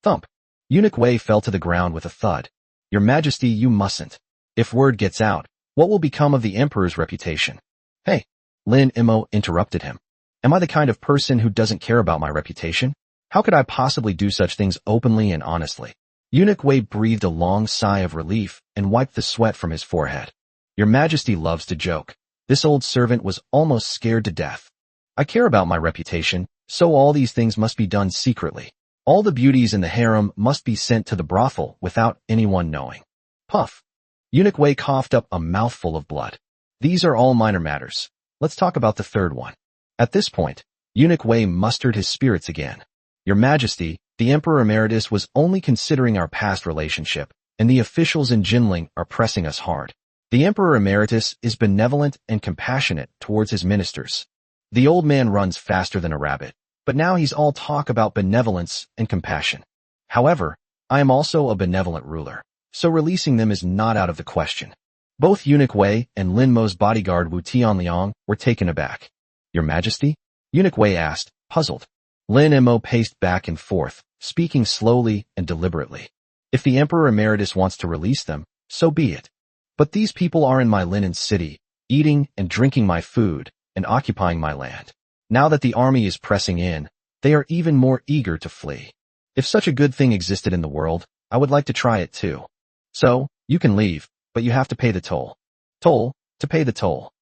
Thump. Eunuch Wei fell to the ground with a thud. Your Majesty, you mustn't. If word gets out, what will become of the emperor's reputation? Hey, Lin Mo interrupted him. Am I the kind of person who doesn't care about my reputation? How could I possibly do such things openly and honestly? Eunuch Wei breathed a long sigh of relief and wiped the sweat from his forehead. Your Majesty loves to joke. This old servant was almost scared to death. I care about my reputation, so all these things must be done secretly. All the beauties in the harem must be sent to the brothel without anyone knowing. Puff. Eunuch Wei coughed up a mouthful of blood. These are all minor matters. Let's talk about the third one. At this point, Eunuch Wei mustered his spirits again. Your Majesty, the Emperor Emeritus was only considering our past relationship, and the officials in Jinling are pressing us hard. The Emperor Emeritus is benevolent and compassionate towards his ministers. The old man runs faster than a rabbit, but now he's all talk about benevolence and compassion. However, I am also a benevolent ruler, so releasing them is not out of the question. Both Eunuch Wei and Lin Mo's bodyguard Wu Tianliang were taken aback. Your Majesty? Eunuch Wei asked, puzzled. Lin Mo paced back and forth, speaking slowly and deliberately. If the Emperor Emeritus wants to release them, so be it. But these people are in my Linen city, eating and drinking my food, and occupying my land. Now that the army is pressing in, they are even more eager to flee. If such a good thing existed in the world, I would like to try it too. So, you can leave, but you have to pay the toll. Toll? To pay the toll.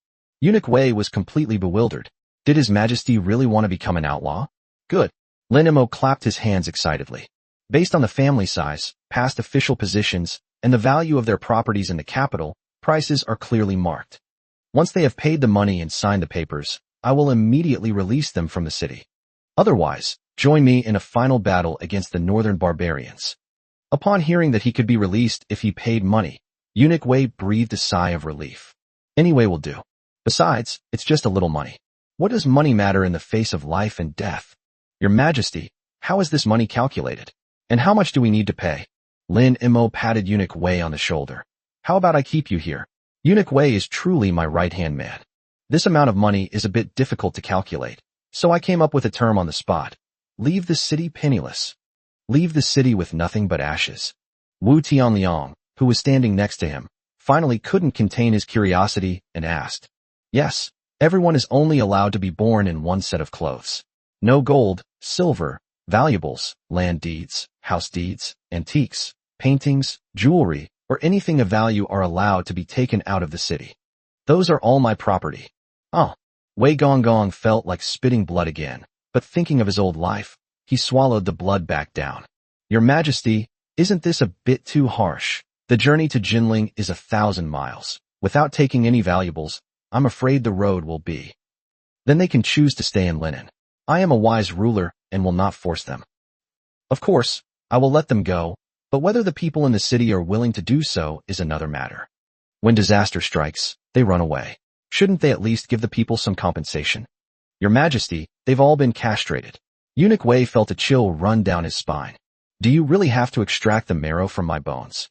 Eunuch Wei was completely bewildered. Did His Majesty really want to become an outlaw? Good. Lin Mo clapped his hands excitedly. Based on the family size, past official positions, and the value of their properties in the capital, prices are clearly marked. Once they have paid the money and signed the papers, I will immediately release them from the city. Otherwise, join me in a final battle against the northern barbarians. Upon hearing that he could be released if he paid money, Eunuch Wei breathed a sigh of relief. Any way will do. Besides, it's just a little money. What does money matter in the face of life and death? Your Majesty, how is this money calculated? And how much do we need to pay? Lin Mo patted Eunuch Wei on the shoulder. How about I keep you here? Eunuch Wei is truly my right-hand man. This amount of money is a bit difficult to calculate, so I came up with a term on the spot. Leave the city penniless. Leave the city with nothing but ashes. Wu Tianliang, who was standing next to him, finally couldn't contain his curiosity and asked. Yes, everyone is only allowed to be born in one set of clothes. No gold, silver, valuables, land deeds, house deeds, antiques, paintings, jewelry, or anything of value are allowed to be taken out of the city. Those are all my property. Wei Gonggong felt like spitting blood again, but thinking of his old life, he swallowed the blood back down. Your Majesty, isn't this a bit too harsh? The journey to Jinling is 1,000 miles. Without taking any valuables, I'm afraid the road will be. Then they can choose to stay in Linen. I am a wise ruler and will not force them. Of course, I will let them go, but whether the people in the city are willing to do so is another matter. When disaster strikes, they run away. Shouldn't they at least give the people some compensation? Your Majesty, they've all been castrated. Eunuch Wei felt a chill run down his spine. Do you really have to extract the marrow from my bones?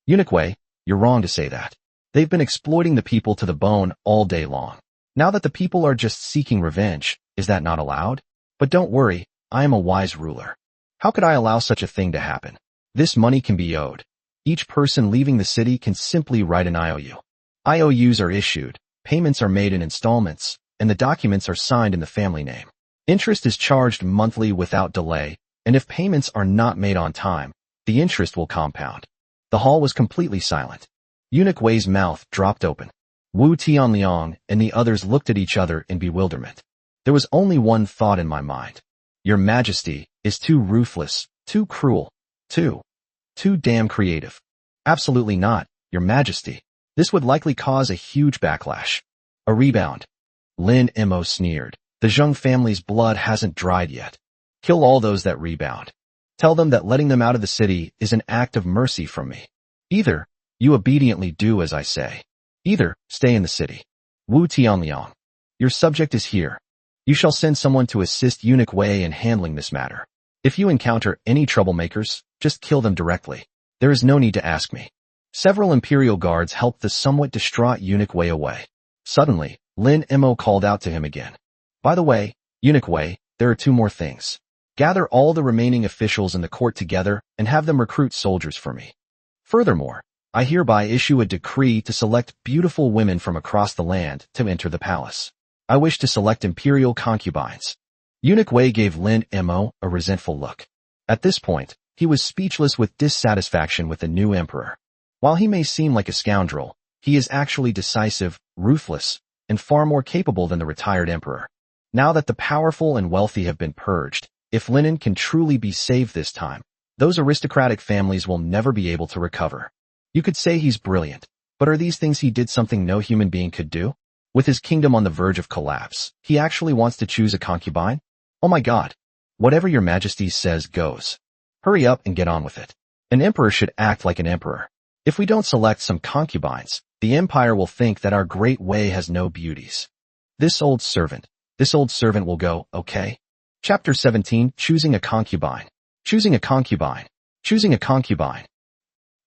Eunuch Wei, you're wrong to say that. They've been exploiting the people to the bone all day long. Now that the people are just seeking revenge, is that not allowed? But don't worry, I am a wise ruler. How could I allow such a thing to happen? This money can be owed. Each person leaving the city can simply write an IOU. IOUs are issued, payments are made in installments, and the documents are signed in the family name. Interest is charged monthly without delay, and if payments are not made on time, the interest will compound. The hall was completely silent. Eunuch Wei's mouth dropped open. Wu Tianliang and the others looked at each other in bewilderment. There was only one thought in my mind. Your Majesty is too ruthless, too cruel, too damn creative. Absolutely not, Your Majesty. This would likely cause a huge backlash. A rebound. Lin Mo sneered. The Zheng family's blood hasn't dried yet. Kill all those that rebound. Tell them that letting them out of the city is an act of mercy from me. Either you obediently do as I say. Either stay in the city. Wu Tianliang. Your subject is here. You shall send someone to assist Eunuch Wei in handling this matter. If you encounter any troublemakers, just kill them directly. There is no need to ask me. Several imperial guards helped the somewhat distraught Eunuch Wei away. Suddenly, Lin Mo called out to him again. By the way, Eunuch Wei, there are 2 more things. Gather all the remaining officials in the court together and have them recruit soldiers for me. Furthermore, I hereby issue a decree to select beautiful women from across the land to enter the palace. I wish to select imperial concubines. Eunuch Wei gave Lin Mo a resentful look. At this point, he was speechless with dissatisfaction with the new emperor. While he may seem like a scoundrel, he is actually decisive, ruthless, and far more capable than the retired emperor. Now that the powerful and wealthy have been purged, if Linen can truly be saved this time, those aristocratic families will never be able to recover. You could say he's brilliant, but are these things he did something no human being could do? With his kingdom on the verge of collapse, he actually wants to choose a concubine? Oh my God. Whatever your Majesty says goes. Hurry up and get on with it. An emperor should act like an emperor. If we don't select some concubines, the empire will think that our great Wei has no beauties. This old servant will go, okay? Chapter 17, Choosing a Concubine. Choosing a concubine. Choosing a concubine.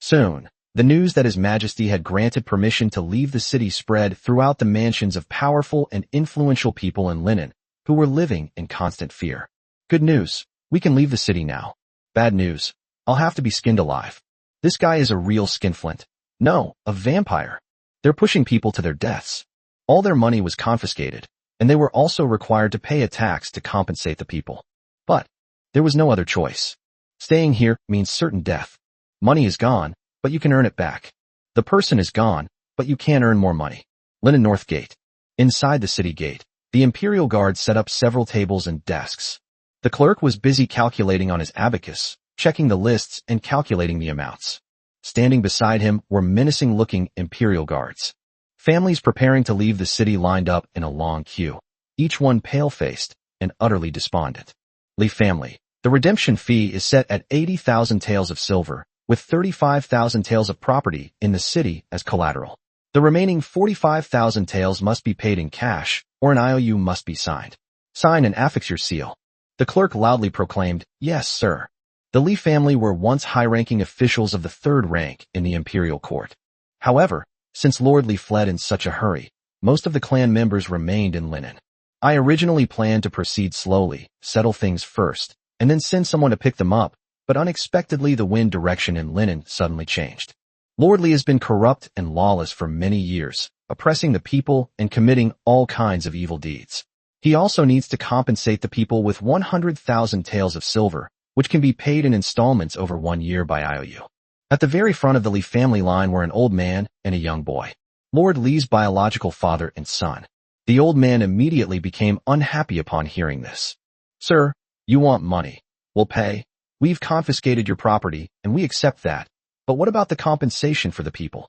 Soon, the news that His Majesty had granted permission to leave the city spread throughout the mansions of powerful and influential people in Linen, who were living in constant fear. Good news, we can leave the city now. Bad news, I'll have to be skinned alive. This guy is a real skinflint. No, a vampire. They're pushing people to their deaths. All their money was confiscated, and they were also required to pay a tax to compensate the people. But there was no other choice. Staying here means certain death. Money is gone, but you can earn it back. The person is gone, but you can earn more money. Linen North Gate. Inside the city gate, the Imperial Guard set up several tables and desks. The clerk was busy calculating on his abacus, checking the lists and calculating the amounts. Standing beside him were menacing-looking imperial guards. Families preparing to leave the city lined up in a long queue, each one pale-faced and utterly despondent. Li family. The redemption fee is set at 80,000 taels of silver, with 35,000 taels of property in the city as collateral. The remaining 45,000 taels must be paid in cash, or an IOU must be signed. Sign and affix your seal. The clerk loudly proclaimed, "Yes, sir." The Li family were once high-ranking officials of the third rank in the imperial court. However, since Lord Li fled in such a hurry, most of the clan members remained in Linen. I originally planned to proceed slowly, settle things first, and then send someone to pick them up, but unexpectedly the wind direction in Linen suddenly changed. Lord Li has been corrupt and lawless for many years, oppressing the people and committing all kinds of evil deeds. He also needs to compensate the people with 100,000 taels of silver, which can be paid in installments over 1 year by IOU. At the very front of the Li family line were an old man and a young boy, Lord Li's biological father and son. The old man immediately became unhappy upon hearing this. "Sir, you want money. We'll pay. We've confiscated your property, and we accept that. But what about the compensation for the people?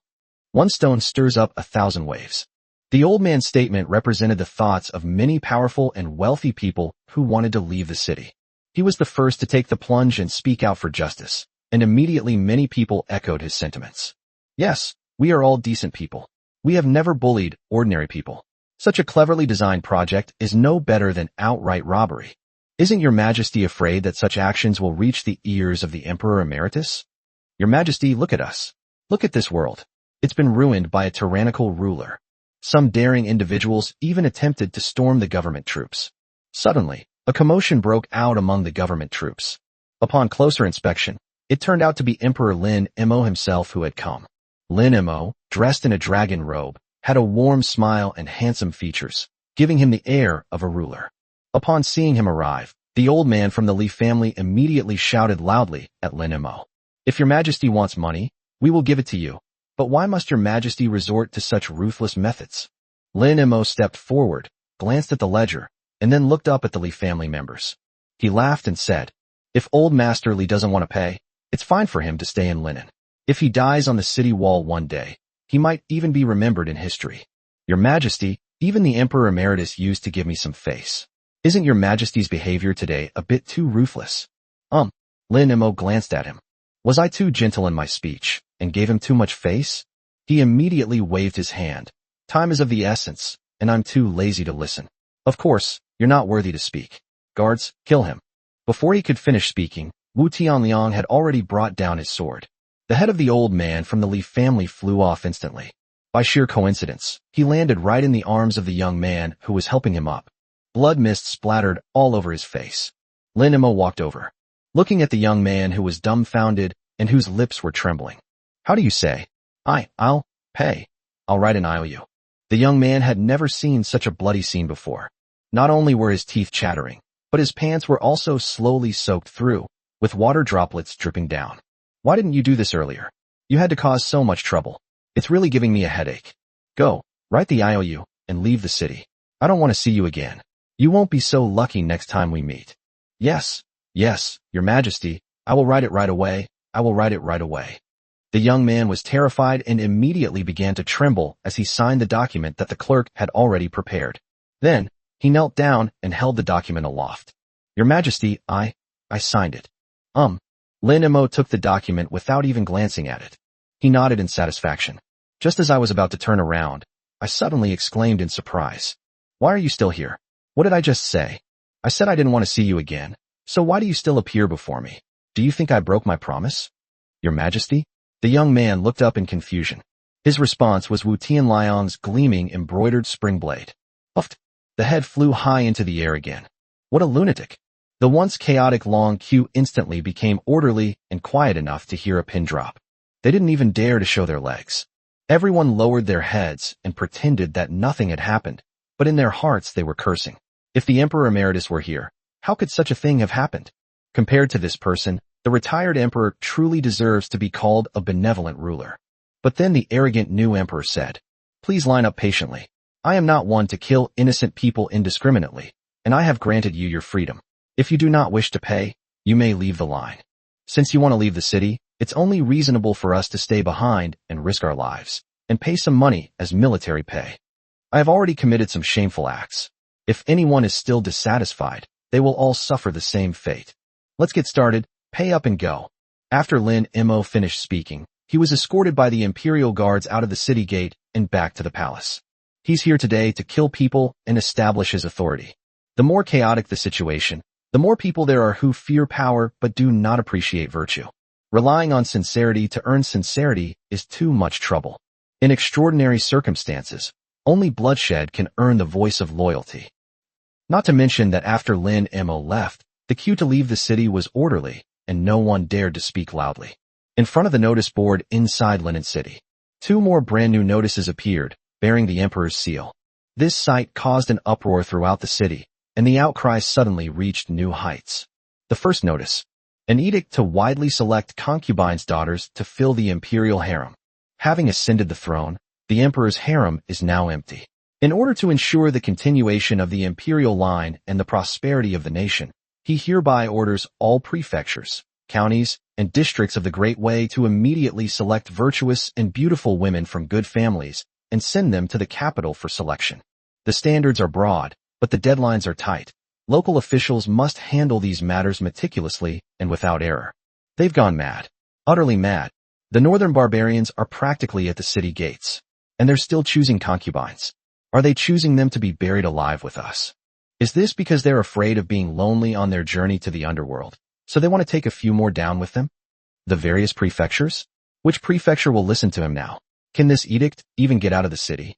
One stone stirs up 1,000 waves." The old man's statement represented the thoughts of many powerful and wealthy people who wanted to leave the city. He was the first to take the plunge and speak out for justice, and immediately many people echoed his sentiments. "Yes, we are all decent people. We have never bullied ordinary people. Such a cleverly designed project is no better than outright robbery. Isn't your Majesty afraid that such actions will reach the ears of the Emperor Emeritus? Your Majesty, look at us. Look at this world. It's been ruined by a tyrannical ruler. Some daring individuals even attempted to storm the government troops. Suddenly, a commotion broke out among the government troops. Upon closer inspection, it turned out to be Emperor Lin Mo himself who had come. Lin Mo, dressed in a dragon robe, had a warm smile and handsome features, giving him the air of a ruler. Upon seeing him arrive, the old man from the Li family immediately shouted loudly at Lin Mo. "If your Majesty wants money, we will give it to you. But why must your Majesty resort to such ruthless methods?" Lin Mo stepped forward, glanced at the ledger, and then looked up at the Li family members. He laughed and said, "If old Master Li doesn't want to pay, it's fine for him to stay in Linen. If he dies on the city wall one day, he might even be remembered in history. Your Majesty, even the Emperor Emeritus used to give me some face. Isn't your Majesty's behavior today a bit too ruthless?" Lin Mo glanced at him. Was I too gentle in my speech, and gave him too much face? He immediately waved his hand. "Time is of the essence, and I'm too lazy to listen. Of course, you're not worthy to speak. Guards, kill him." Before he could finish speaking, Wu Tianliang had already brought down his sword. The head of the old man from the Li family flew off instantly. By sheer coincidence, he landed right in the arms of the young man who was helping him up. Blood mist splattered all over his face. Lin Mo walked over, looking at the young man who was dumbfounded and whose lips were trembling. "How do you say?" I'll pay. I'll write an IOU." The young man had never seen such a bloody scene before. Not only were his teeth chattering, but his pants were also slowly soaked through, with water droplets dripping down. "Why didn't you do this earlier? You had to cause so much trouble. It's really giving me a headache. Go, write the IOU, and leave the city. I don't want to see you again. You won't be so lucky next time we meet." Yes, your Majesty, I will write it right away. I will write it right away." The young man was terrified and immediately began to tremble as he signed the document that the clerk had already prepared. Then, he knelt down and held the document aloft. "Your Majesty, I signed it." Lin Mo took the document without even glancing at it. He nodded in satisfaction. Just as I was about to turn around, I suddenly exclaimed in surprise. "Why are you still here? What did I just say? I said I didn't want to see you again, so why do you still appear before me? Do you think I broke my promise?" "Your Majesty?" The young man looked up in confusion. His response was Wu Tianliang's gleaming embroidered spring blade. Puffed. The head flew high into the air again. What a lunatic. The once chaotic long queue instantly became orderly and quiet enough to hear a pin drop. They didn't even dare to show their legs. Everyone lowered their heads and pretended that nothing had happened, but in their hearts they were cursing. If the Emperor Emeritus were here, how could such a thing have happened? Compared to this person, the retired emperor truly deserves to be called a benevolent ruler. But then the arrogant new emperor said, "Please line up patiently. I am not one to kill innocent people indiscriminately, and I have granted you your freedom. If you do not wish to pay, you may leave the line." Since you want to leave the city, it's only reasonable for us to stay behind and risk our lives, and pay some money as military pay. I have already committed some shameful acts. If anyone is still dissatisfied, they will all suffer the same fate. Let's get started, pay up and go. After Lin Mo finished speaking, he was escorted by the Imperial Guards out of the city gate and back to the palace. He's here today to kill people and establish his authority. The more chaotic the situation, the more people there are who fear power but do not appreciate virtue. Relying on sincerity to earn sincerity is too much trouble. In extraordinary circumstances, only bloodshed can earn the voice of loyalty. Not to mention that after Lin Mo left, the queue to leave the city was orderly, and no one dared to speak loudly. In front of the notice board inside Linen City, 2 more brand new notices appeared, bearing the Emperor's seal. This sight caused an uproar throughout the city, and the outcry suddenly reached new heights. The first notice: an edict to widely select concubines' daughters to fill the imperial harem. Having ascended the throne, the emperor's harem is now empty. In order to ensure the continuation of the imperial line and the prosperity of the nation, he hereby orders all prefectures, counties, and districts of the Great Way to immediately select virtuous and beautiful women from good families and send them to the capital for selection. The standards are broad, but the deadlines are tight. Local officials must handle these matters meticulously and without error. They've gone mad. Utterly mad. The northern barbarians are practically at the city gates, and they're still choosing concubines. Are they choosing them to be buried alive with us? Is this because they're afraid of being lonely on their journey to the underworld, so they want to take a few more down with them? The various prefectures? Which prefecture will listen to him now? Can this edict even get out of the city?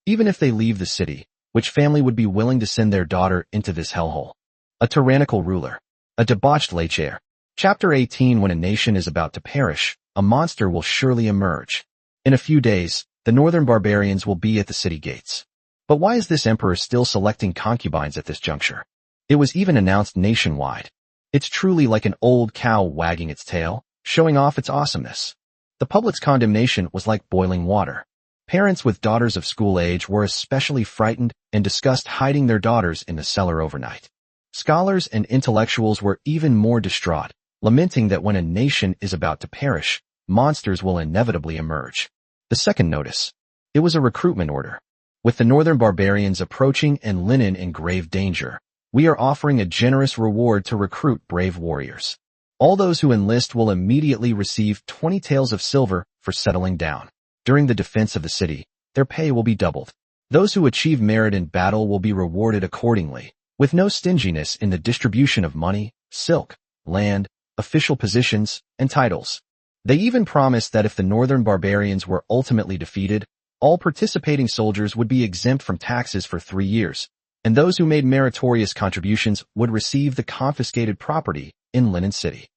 Even if they leave the city, which family would be willing to send their daughter into this hellhole? A tyrannical ruler. A debauched lecher. Chapter 18. When a nation is about to perish, a monster will surely emerge. In a few days, the northern barbarians will be at the city gates. But why is this emperor still selecting concubines at this juncture? It was even announced nationwide. It's truly like an old cow wagging its tail, showing off its awesomeness. The public's condemnation was like boiling water. Parents with daughters of school age were especially frightened and discussed hiding their daughters in the cellar overnight. Scholars and intellectuals were even more distraught, lamenting that when a nation is about to perish, monsters will inevitably emerge. The second notice. It was a recruitment order. With the northern barbarians approaching and Linen in grave danger, we are offering a generous reward to recruit brave warriors. All those who enlist will immediately receive 20 taels of silver for settling down. During the defense of the city, their pay will be doubled. Those who achieve merit in battle will be rewarded accordingly, with no stinginess in the distribution of money, silk, land, official positions, and titles. They even promised that if the northern barbarians were ultimately defeated, all participating soldiers would be exempt from taxes for 3 years, and those who made meritorious contributions would receive the confiscated property in Linen City.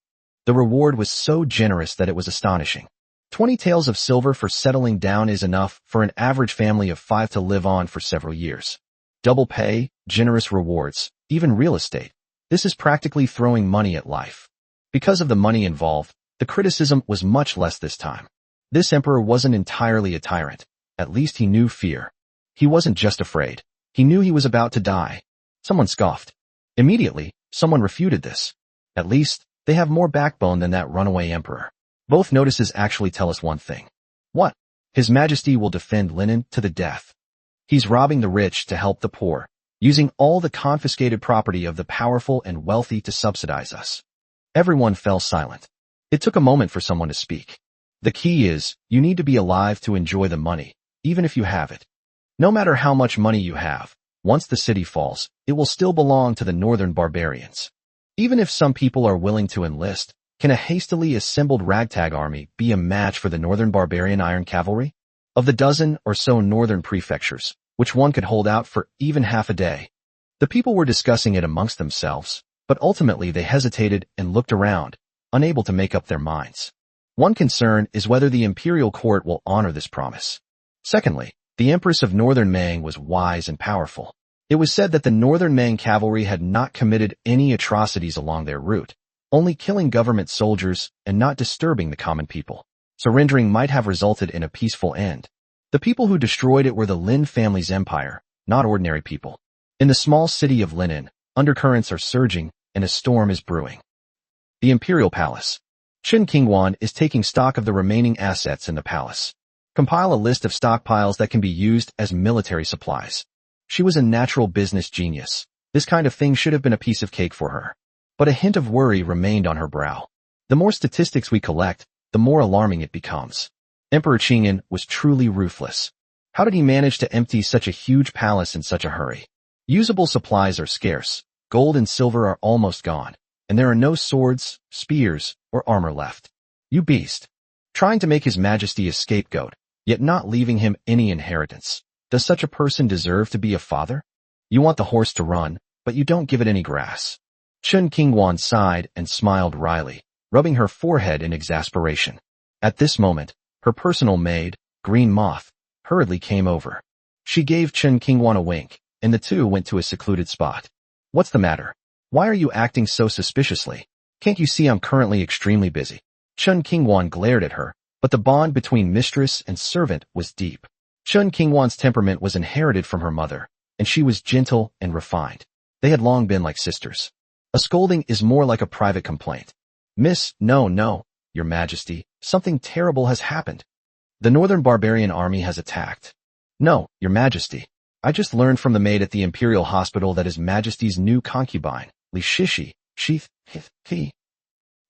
The reward was so generous that it was astonishing. 20 taels of silver for settling down is enough for an average family of 5 to live on for several years. Double pay, generous rewards, even real estate. This is practically throwing money at life. Because of the money involved, the criticism was much less this time. This emperor wasn't entirely a tyrant. At least he knew fear. He wasn't just afraid. He knew he was about to die. Someone scoffed. Immediately, someone refuted this. At least, they have more backbone than that runaway emperor. Both notices actually tell us one thing. What? His Majesty will defend Linen to the death. He's robbing the rich to help the poor, using all the confiscated property of the powerful and wealthy to subsidize us. Everyone fell silent. It took a moment for someone to speak. The key is, you need to be alive to enjoy the money, even if you have it. No matter how much money you have, once the city falls, it will still belong to the northern barbarians. Even if some people are willing to enlist, can a hastily assembled ragtag army be a match for the northern barbarian iron cavalry? Of the dozen or so northern prefectures, which one could hold out for even half a day? The people were discussing it amongst themselves, but ultimately they hesitated and looked around, unable to make up their minds. One concern is whether the imperial court will honor this promise. Secondly, the Empress of Northern Mang was wise and powerful. It was said that the Northern Mang cavalry had not committed any atrocities along their route, only killing government soldiers and not disturbing the common people. Surrendering might have resulted in a peaceful end. The people who destroyed it were the Lin family's empire, not ordinary people. In the small city of Linen, undercurrents are surging and a storm is brewing. The Imperial Palace. Qin Kingwan is taking stock of the remaining assets in the palace. Compile a list of stockpiles that can be used as military supplies. She was a natural business genius. This kind of thing should have been a piece of cake for her. But a hint of worry remained on her brow. The more statistics we collect, the more alarming it becomes. Emperor Qingyan was truly ruthless. How did he manage to empty such a huge palace in such a hurry? Usable supplies are scarce, gold and silver are almost gone, and there are no swords, spears, or armor left. You beast. Trying to make His Majesty a scapegoat, yet not leaving him any inheritance. Does such a person deserve to be a father? You want the horse to run, but you don't give it any grass. Qin Kingwan sighed and smiled wryly, rubbing her forehead in exasperation. At this moment, her personal maid, Green Moth, hurriedly came over. She gave Qin Kingwan a wink, and the two went to a secluded spot. What's the matter? Why are you acting so suspiciously? Can't you see I'm currently extremely busy? Qin Kingwan glared at her, but the bond between mistress and servant was deep. Qin Kingwan's temperament was inherited from her mother, and she was gentle and refined. They had long been like sisters. A scolding is more like a private complaint. Miss, no, Your Majesty, something terrible has happened. The Northern Barbarian Army has attacked. No, Your Majesty. I just learned from the maid at the Imperial Hospital that His Majesty's new concubine, Li Shishi,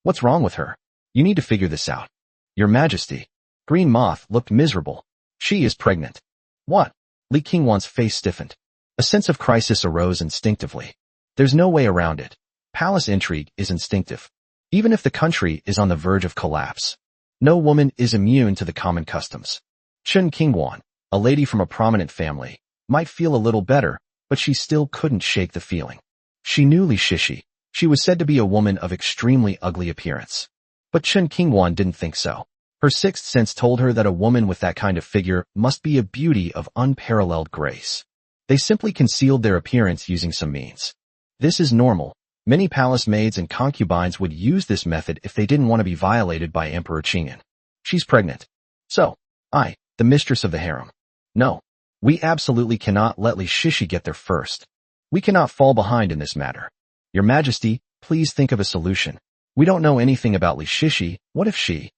What's wrong with her? You need to figure this out. Your Majesty. Green Moth looked miserable. She is pregnant. What? Li Kingwan's face stiffened. A sense of crisis arose instinctively. There's no way around it. Palace intrigue is instinctive. Even if the country is on the verge of collapse, no woman is immune to the common customs. Qin Kingwan, a lady from a prominent family, might feel a little better, but she still couldn't shake the feeling. She knew Li Shishi. She was said to be a woman of extremely ugly appearance. But Qin Kingwan didn't think so. Her sixth sense told her that a woman with that kind of figure must be a beauty of unparalleled grace. They simply concealed their appearance using some means. This is normal. Many palace maids and concubines would use this method if they didn't want to be violated by Emperor Qingyan. She's pregnant. So, I, the mistress of the harem. No, we absolutely cannot let Li Shishi get there first. We cannot fall behind in this matter. Your Majesty, please think of a solution. We don't know anything about Li Shishi. What if she?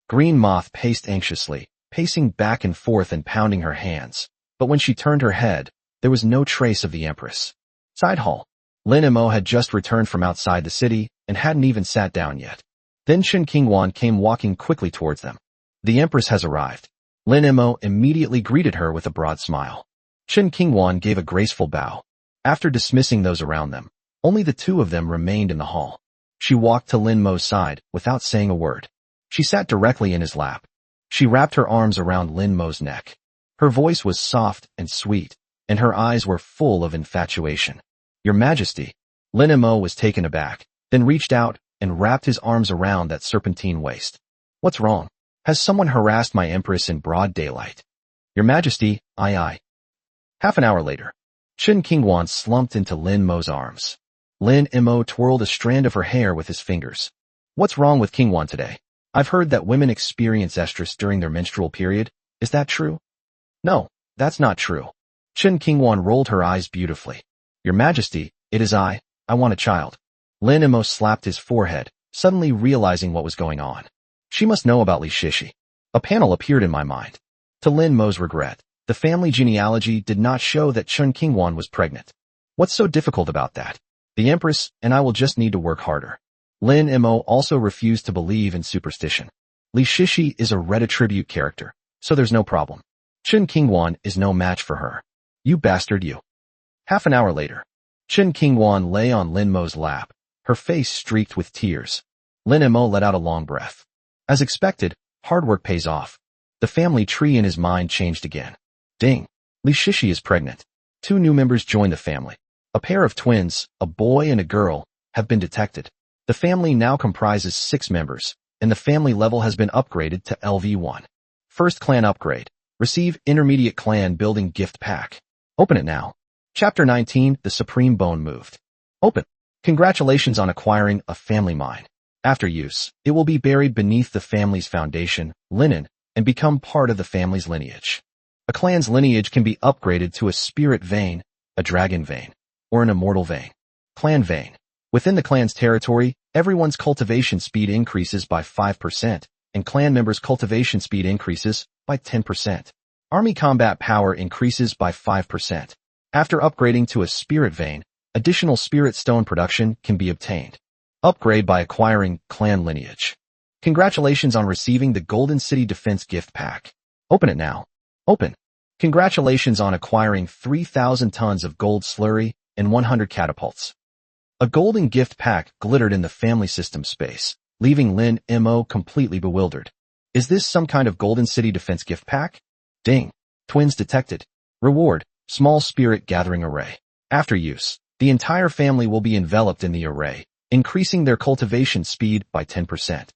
Green Moth paced anxiously, pacing back and forth and pounding her hands. But when she turned her head, there was no trace of the Empress. Side hall. Lin Mo had just returned from outside the city and hadn't even sat down yet. Then Qin Kingwan came walking quickly towards them. The Empress has arrived. Lin Mo immediately greeted her with a broad smile. Qin Kingwan gave a graceful bow. After dismissing those around them, only the two of them remained in the hall. She walked to Lin Mo's side without saying a word. She sat directly in his lap. She wrapped her arms around Lin Mo's neck. Her voice was soft and sweet, and her eyes were full of infatuation. Your Majesty. Lin Mo was taken aback, then reached out and wrapped his arms around that serpentine waist. What's wrong? Has someone harassed my Empress in broad daylight? Your Majesty, aye. Half an hour later, Qin Kingwan slumped into Lin Mo's arms. Lin Mo twirled a strand of her hair with his fingers. What's wrong with Kingwan today? I've heard that women experience estrus during their menstrual period. Is that true? No, that's not true. Qin Kingwan rolled her eyes beautifully. Your Majesty, it is I want a child. Lin Mo slapped his forehead, suddenly realizing what was going on. She must know about Li Shishi. A panel appeared in my mind. To Lin Mo's regret, the family genealogy did not show that Qin Kingwan was pregnant. What's so difficult about that? The Empress and I will just need to work harder. Lin Mo also refused to believe in superstition. Li Shishi is a reditribute character, so there's no problem. Qin Kingwan is no match for her. You bastard you. Half an hour later, Qin Kingwan lay on Lin Mo's lap, her face streaked with tears. Lin Mo let out a long breath. As expected, hard work pays off. The family tree in his mind changed again. Ding! Li Shishi is pregnant. 2 new members joined the family. A pair of twins, a boy and a girl, have been detected. The family now comprises 6 members, and the family level has been upgraded to LV1. First clan upgrade. Receive intermediate clan building gift pack. Open it now. Chapter 19, The Supreme Bone Moved. Open. Congratulations on acquiring a family mine. After use, it will be buried beneath the family's foundation, linen, and become part of the family's lineage. A clan's lineage can be upgraded to a spirit vein, a dragon vein, or an immortal vein. Clan vein. Within the clan's territory, everyone's cultivation speed increases by 5%, and clan members' cultivation speed increases by 10%. Army combat power increases by 5%. After upgrading to a spirit vein, additional spirit stone production can be obtained. Upgrade by acquiring clan lineage. Congratulations on receiving the Golden City Defense Gift Pack. Open it now. Open. Congratulations on acquiring 3,000 tons of gold slurry and 100 catapults. A golden gift pack glittered in the family system space, leaving Lin Mo completely bewildered. Is this some kind of Golden City Defense Gift Pack? Ding. Twins detected. Reward, small spirit gathering array. After use, the entire family will be enveloped in the array, increasing their cultivation speed by 10%.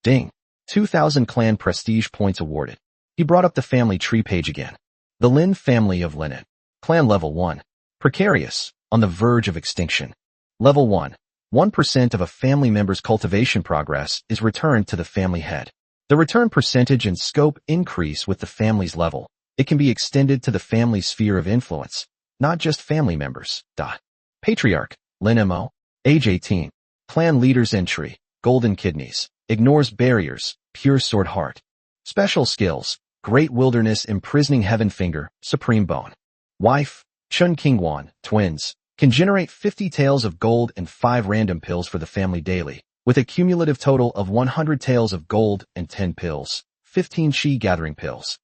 Ding. 2,000 clan prestige points awarded. He brought up the family tree page again. The Lin family of Linen. Clan level 1. Precarious, on the verge of extinction. Level 1. 1% of a family member's cultivation progress is returned to the family head. The return percentage and scope increase with the family's level. It can be extended to the family's sphere of influence, not just family members. Patriarch, Lin Mo. Age 18. Clan leader's entry, golden kidneys. Ignores barriers, pure sword heart. Special skills, great wilderness imprisoning heaven finger, supreme bone. Wife, Chun Kingwan, twins. Can generate 50 taels of gold and 5 random pills for the family daily, with a cumulative total of 100 taels of gold and 10 pills, 15 chi gathering pills.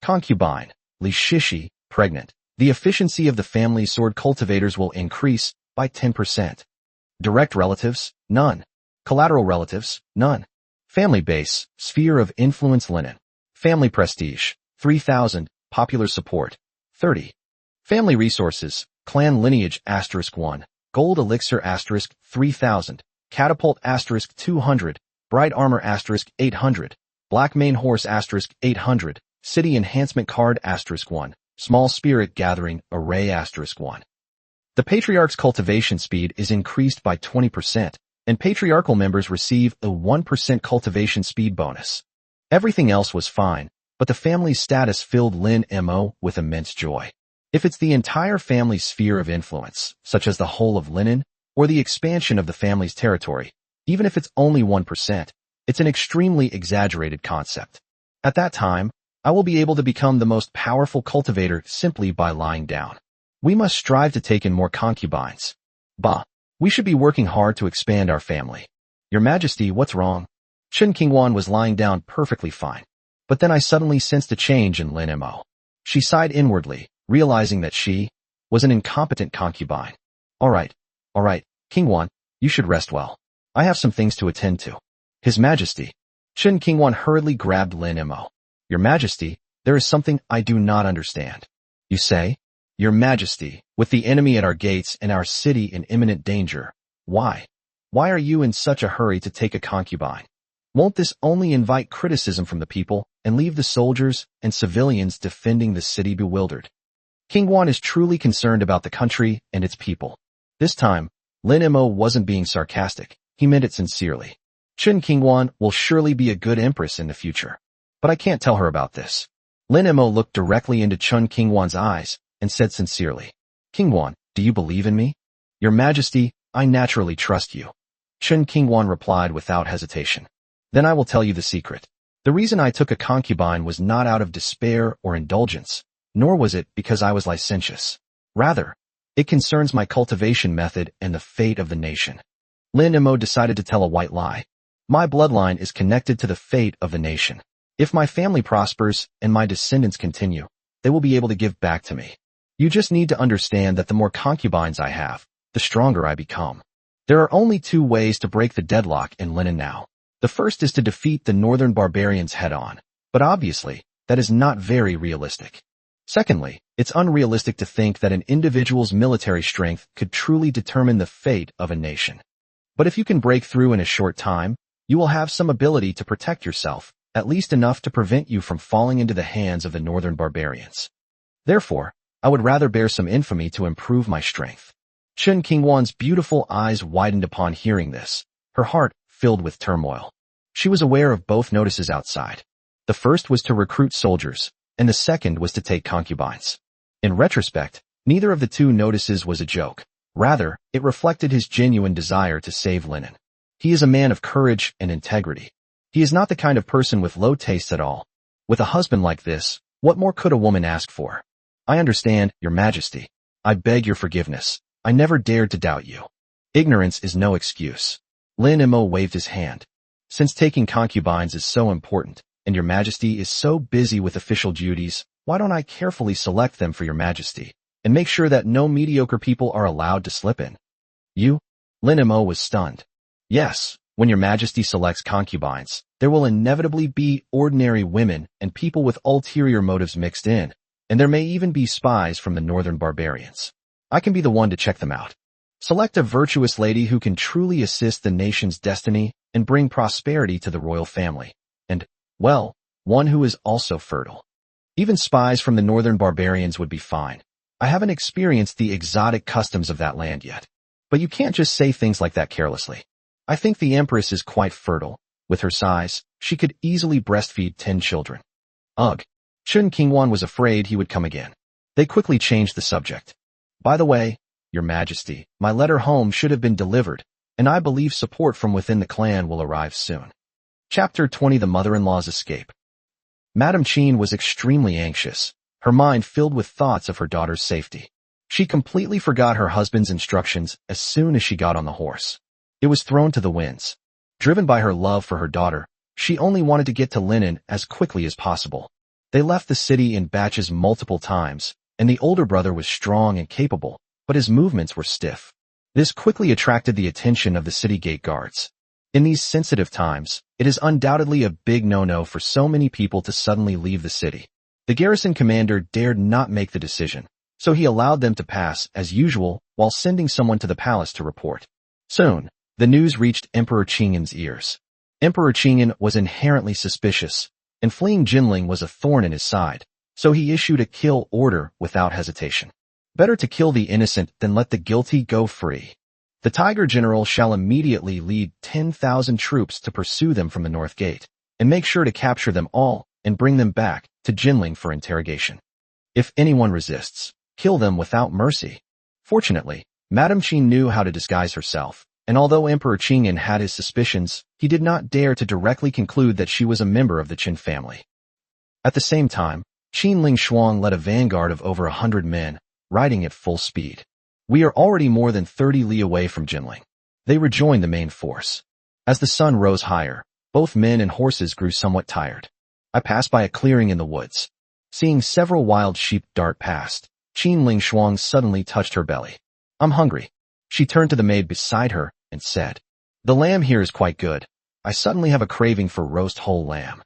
Concubine, Li Shishi, pregnant. The efficiency of the family's sword cultivators will increase by 10%. Direct relatives, none. Collateral relatives, none. Family base, sphere of influence Linen. Family prestige, 3,000, popular support, 30. Family resources, clan lineage *1, gold elixir *3000, catapult *200, bright armor *800, black mane horse *800, city enhancement card *1, small spirit gathering array *1. The patriarch's cultivation speed is increased by 20%, and patriarchal members receive a 1% cultivation speed bonus. Everything else was fine, but the family's status filled Lin Mo with immense joy. If it's the entire family's sphere of influence, such as the whole of Linen, or the expansion of the family's territory, even if it's only 1%, it's an extremely exaggerated concept. At that time, I will be able to become the most powerful cultivator simply by lying down. We must strive to take in more concubines. Bah. We should be working hard to expand our family. Your Majesty, what's wrong? Chun Kingwan was lying down perfectly fine. But then I suddenly sensed a change in Lin Mo. She sighed inwardly, realizing that she was an incompetent concubine. All right, Kingwan, you should rest well. I have some things to attend to. His Majesty. Chun Kingwan hurriedly grabbed Lin Mo. Your Majesty, there is something I do not understand. You say? Your Majesty, with the enemy at our gates and our city in imminent danger, why? Why are you in such a hurry to take a concubine? Won't this only invite criticism from the people and leave the soldiers and civilians defending the city bewildered? Kingwan is truly concerned about the country and its people. This time, Lin Mo wasn't being sarcastic. He meant it sincerely. Chun Kingwan will surely be a good empress in the future. But I can't tell her about this. Lin Mo looked directly into Chun Kingwan's eyes and said sincerely, Kingwan, do you believe in me? Your Majesty, I naturally trust you. Chun Kingwan replied without hesitation. Then I will tell you the secret. The reason I took a concubine was not out of despair or indulgence, nor was it because I was licentious. Rather, it concerns my cultivation method and the fate of the nation. Lin Mo decided to tell a white lie. My bloodline is connected to the fate of the nation. If my family prospers and my descendants continue, they will be able to give back to me. You just need to understand that the more concubines I have, the stronger I become. There are only 2 ways to break the deadlock in Linen now. The first is to defeat the northern barbarians head-on, but obviously, that is not very realistic. Secondly, it's unrealistic to think that an individual's military strength could truly determine the fate of a nation. But if you can break through in a short time, you will have some ability to protect yourself, at least enough to prevent you from falling into the hands of the northern barbarians. Therefore, I would rather bear some infamy to improve my strength. Chun Kingwan's beautiful eyes widened upon hearing this, her heart filled with turmoil. She was aware of both notices outside. The first was to recruit soldiers, and the second was to take concubines. In retrospect, neither of the 2 notices was a joke. Rather, it reflected his genuine desire to save Linen. He is a man of courage and integrity. He is not the kind of person with low taste at all. With a husband like this, what more could a woman ask for? I understand, Your Majesty. I beg your forgiveness. I never dared to doubt you. Ignorance is no excuse. Lin Mo waved his hand. Since taking concubines is so important, and Your Majesty is so busy with official duties, why don't I carefully select them for Your Majesty, and make sure that no mediocre people are allowed to slip in? You? Lin Mo was stunned. Yes, when Your Majesty selects concubines, there will inevitably be ordinary women and people with ulterior motives mixed in, and there may even be spies from the northern barbarians. I can be the one to check them out. Select a virtuous lady who can truly assist the nation's destiny and bring prosperity to the royal family. And, well, one who is also fertile. Even spies from the northern barbarians would be fine. I haven't experienced the exotic customs of that land yet. But you can't just say things like that carelessly. I think the Empress is quite fertile. With her size, she could easily breastfeed 10 children. Ugh. Chun Qingwan was afraid he would come again. They quickly changed the subject. By the way, Your Majesty, my letter home should have been delivered, and I believe support from within the clan will arrive soon. Chapter 20: The Mother-in-law's Escape. Madame Qin was extremely anxious, her mind filled with thoughts of her daughter's safety. She completely forgot her husband's instructions as soon as she got on the horse. It was thrown to the winds. Driven by her love for her daughter, she only wanted to get to Linen as quickly as possible. They left the city in batches multiple times, and the older brother was strong and capable, but his movements were stiff. This quickly attracted the attention of the city gate guards. In these sensitive times, it is undoubtedly a big no-no for so many people to suddenly leave the city. The garrison commander dared not make the decision, so he allowed them to pass as usual while sending someone to the palace to report. Soon, the news reached Emperor Qingyan's ears. Emperor Qingyan was inherently suspicious, and fleeing Jinling was a thorn in his side, so he issued a kill order without hesitation. Better to kill the innocent than let the guilty go free. The Tiger General shall immediately lead 10,000 troops to pursue them from the North Gate, and make sure to capture them all and bring them back to Jinling for interrogation. If anyone resists, kill them without mercy. Fortunately, Madame Qin knew how to disguise herself, and although Emperor Qingyan had his suspicions, he did not dare to directly conclude that she was a member of the Qin family. At the same time, Qin Ling Shuang led a vanguard of over 100 men, riding at full speed. We are already more than 30 li away from Jinling. They rejoined the main force. As the sun rose higher, both men and horses grew somewhat tired. I passed by a clearing in the woods. Seeing several wild sheep dart past, Qin Ling Shuang suddenly touched her belly. I'm hungry. She turned to the maid beside her and said, The lamb here is quite good. I suddenly have a craving for roast whole lamb.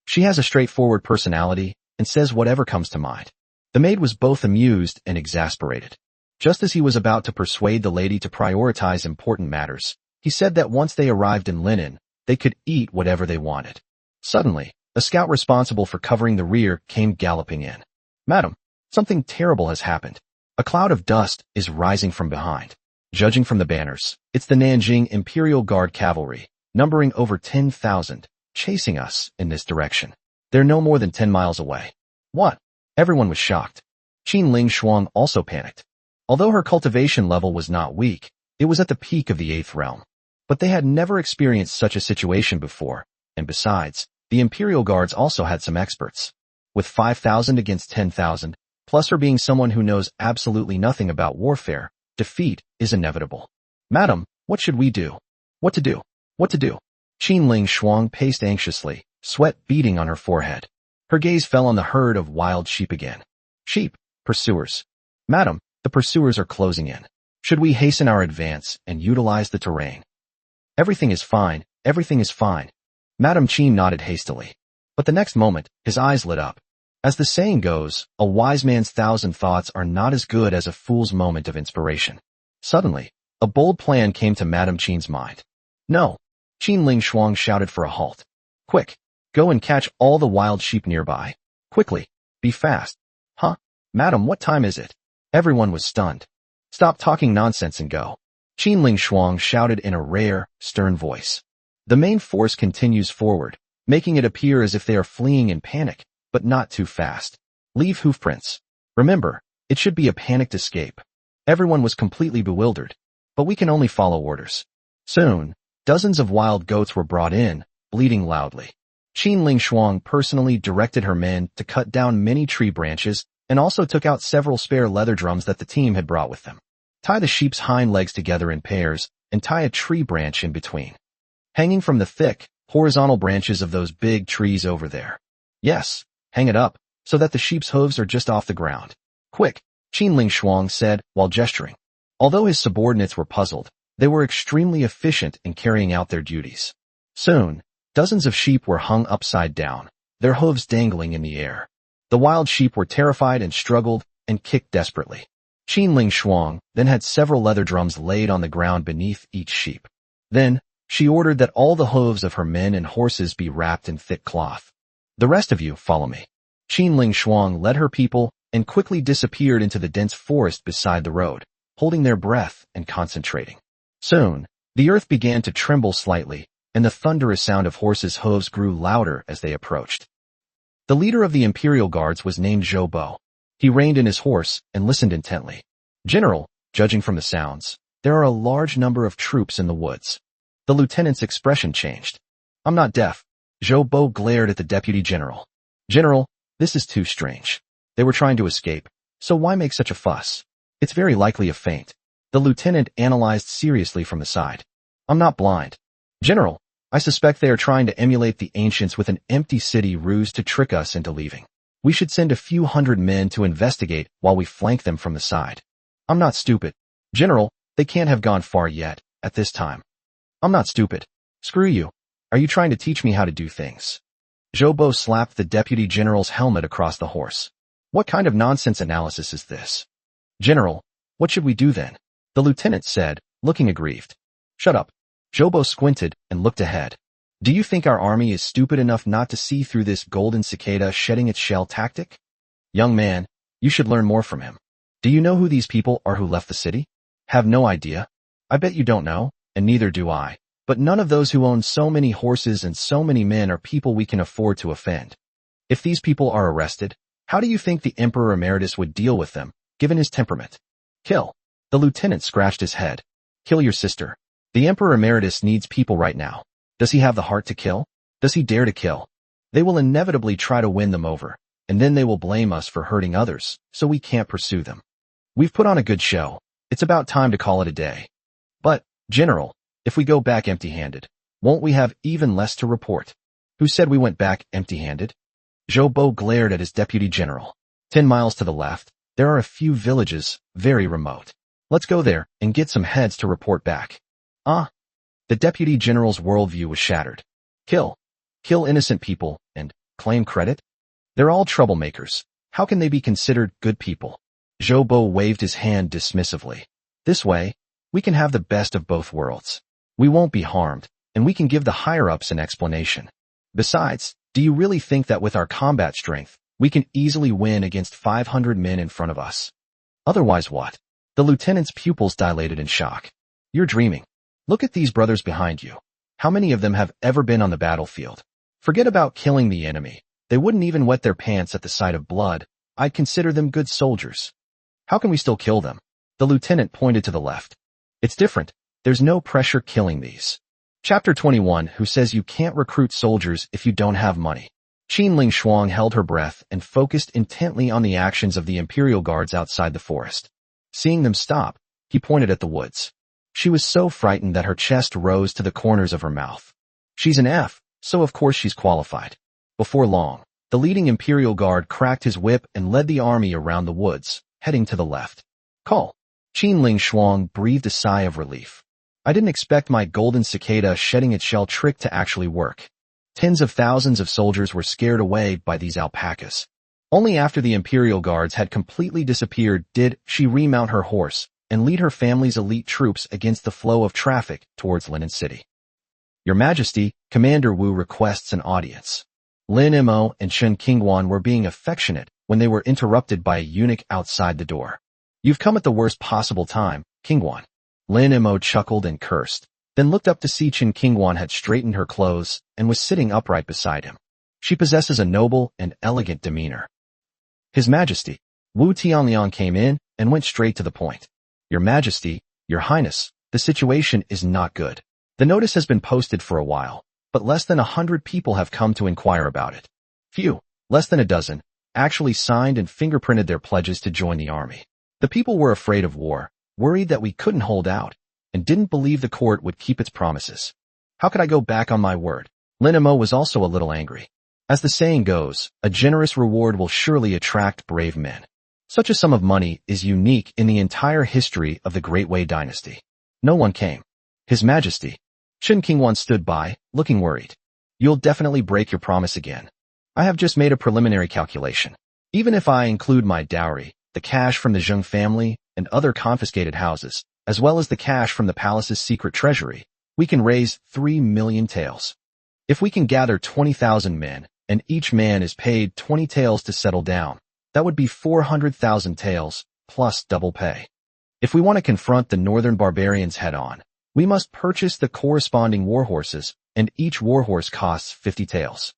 She has a straightforward personality and says whatever comes to mind. The maid was both amused and exasperated. Just as he was about to persuade the lady to prioritize important matters, he said that once they arrived in Linen, they could eat whatever they wanted. Suddenly, a scout responsible for covering the rear came galloping in. Madam, something terrible has happened. A cloud of dust is rising from behind. Judging from the banners, it's the Nanjing Imperial Guard Cavalry, numbering over 10,000, chasing us in this direction. They're no more than 10 miles away. What? Everyone was shocked. Qin Ling Shuang also panicked. Although her cultivation level was not weak, it was at the peak of the 8th realm. But they had never experienced such a situation before, and besides, the Imperial Guards also had some experts. With 5,000 against 10,000, plus her being someone who knows absolutely nothing about warfare, defeat is inevitable. Madam, what should we do? What to do? What to do? Qin Ling Shuang paced anxiously, sweat beading on her forehead. Her gaze fell on the herd of wild sheep again. Sheep, pursuers. Madam, the pursuers are closing in. Should we hasten our advance and utilize the terrain? Everything is fine, everything is fine. Madame Qin nodded hastily. But the next moment, his eyes lit up. As the saying goes, a wise man's 1,000 thoughts are not as good as a fool's moment of inspiration. Suddenly, a bold plan came to Madame Qin's mind. No! Qin Ling Shuang shouted for a halt. Quick! Go and catch all the wild sheep nearby. Quickly! Be fast! Huh? Madam, what time is it? Everyone was stunned. Stop talking nonsense and go. Qin Ling Shuang shouted in a rare, stern voice. The main force continues forward, making it appear as if they are fleeing in panic, but not too fast. Leave hoofprints. Remember, it should be a panicked escape. Everyone was completely bewildered. But we can only follow orders. Soon, dozens of wild goats were brought in, bleating loudly. Qin Ling Shuang personally directed her men to cut down many tree branches and also took out several spare leather drums that the team had brought with them. Tie the sheep's hind legs together in pairs and tie a tree branch in between. Hanging from the thick, horizontal branches of those big trees over there. Yes, hang it up, so that the sheep's hooves are just off the ground. Quick, Qin Ling Shuang said while gesturing. Although his subordinates were puzzled, they were extremely efficient in carrying out their duties. Soon, dozens of sheep were hung upside down, their hooves dangling in the air. The wild sheep were terrified and struggled and kicked desperately. Qin Ling Shuang then had several leather drums laid on the ground beneath each sheep. Then, she ordered that all the hooves of her men and horses be wrapped in thick cloth. The rest of you, follow me. Qin Ling Shuang led her people and quickly disappeared into the dense forest beside the road, holding their breath and concentrating. Soon, the earth began to tremble slightly, and the thunderous sound of horses' hooves grew louder as they approached. The leader of the Imperial Guards was named Zhou Bo. He reined in his horse and listened intently. General, judging from the sounds, there are a large number of troops in the woods. The lieutenant's expression changed. I'm not deaf. Zhou Bo glared at the deputy general. General, this is too strange. They were trying to escape, so why make such a fuss? It's very likely a feint. The lieutenant analyzed seriously from the side. I'm not blind. General, I suspect they are trying to emulate the ancients with an empty city ruse to trick us into leaving. We should send a few hundred men to investigate while we flank them from the side. I'm not stupid. General, they can't have gone far yet, at this time. I'm not stupid. Screw you. Are you trying to teach me how to do things? Zhou Bo slapped the deputy general's helmet across the horse. What kind of nonsense analysis is this? General, what should we do then? The lieutenant said, looking aggrieved. Shut up. Zhou Bo squinted and looked ahead. Do you think our army is stupid enough not to see through this golden cicada shedding its shell tactic? Young man, you should learn more from him. Do you know who these people are who left the city? Have no idea. I bet you don't know, and neither do I. But none of those who own so many horses and so many men are people we can afford to offend. If these people are arrested, how do you think the Emperor Emeritus would deal with them, given his temperament? Kill. The lieutenant scratched his head. Kill your sister. The Emperor Emeritus needs people right now. Does he have the heart to kill? Does he dare to kill? They will inevitably try to win them over, and then they will blame us for hurting others, so we can't pursue them. We've put on a good show. It's about time to call it a day. But, General, if we go back empty-handed, won't we have even less to report? Who said we went back empty-handed? Zhou Bo glared at his deputy general. 10 miles to the left, there are a few villages, very remote. Let's go there and get some heads to report back. The deputy general's worldview was shattered. Kill innocent people, and claim credit? They're all troublemakers. How can they be considered good people? Zhou Bo waved his hand dismissively. This way, we can have the best of both worlds. We won't be harmed, and we can give the higher-ups an explanation. Besides, do you really think that with our combat strength, we can easily win against 500 men in front of us? Otherwise what? The lieutenant's pupils dilated in shock. You're dreaming. Look at these brothers behind you. How many of them have ever been on the battlefield? Forget about killing the enemy. They wouldn't even wet their pants at the sight of blood. I'd consider them good soldiers. How can we still kill them? The lieutenant pointed to the left. It's different. There's no pressure killing these. Chapter 21, who says you can't recruit soldiers if you don't have money. Qin Ling Shuang held her breath and focused intently on the actions of the Imperial Guards outside the forest. Seeing them stop, he pointed at the woods. She was so frightened that her chest rose to the corners of her mouth. She's an F, so of course she's qualified. Before long, the leading Imperial Guard cracked his whip and led the army around the woods, heading to the left. Call. Qin Ling Shuang breathed a sigh of relief. I didn't expect my golden cicada shedding its shell trick to actually work. Tens of thousands of soldiers were scared away by these alpacas. Only after the Imperial Guards had completely disappeared did she remount her horse and lead her family's elite troops against the flow of traffic towards Linen City. Your Majesty, Commander Wu requests an audience. Lin Mo and Chen Qingguan were being affectionate when they were interrupted by a eunuch outside the door. You've come at the worst possible time, Qingguan. Lin Mo chuckled and cursed, then looked up to see Chen Qingguan had straightened her clothes and was sitting upright beside him. She possesses a noble and elegant demeanor. His Majesty, Wu Tianliang came in and went straight to the point. Your Majesty, Your Highness, the situation is not good. The notice has been posted for a while, but less than 100 people have come to inquire about it. Few, less than a dozen, actually signed and fingerprinted their pledges to join the army. The people were afraid of war, worried that we couldn't hold out, and didn't believe the court would keep its promises. How could I go back on my word? Lin Mo was also a little angry. As the saying goes, a generous reward will surely attract brave men. Such a sum of money is unique in the entire history of the Great Wei dynasty. No one came. His Majesty. Chen Qingwan stood by, looking worried. You'll definitely break your promise again. I have just made a preliminary calculation. Even if I include my dowry, the cash from the Zheng family, and other confiscated houses, as well as the cash from the palace's secret treasury, we can raise 3 million taels. If we can gather 20,000 men, and each man is paid 20 taels to settle down, that would be 400,000 taels, plus double pay. If we want to confront the northern barbarians head-on, we must purchase the corresponding warhorses, and each warhorse costs 50 taels.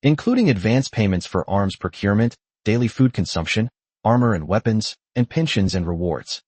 Including advance payments for arms procurement, daily food consumption, armor and weapons, and pensions and rewards.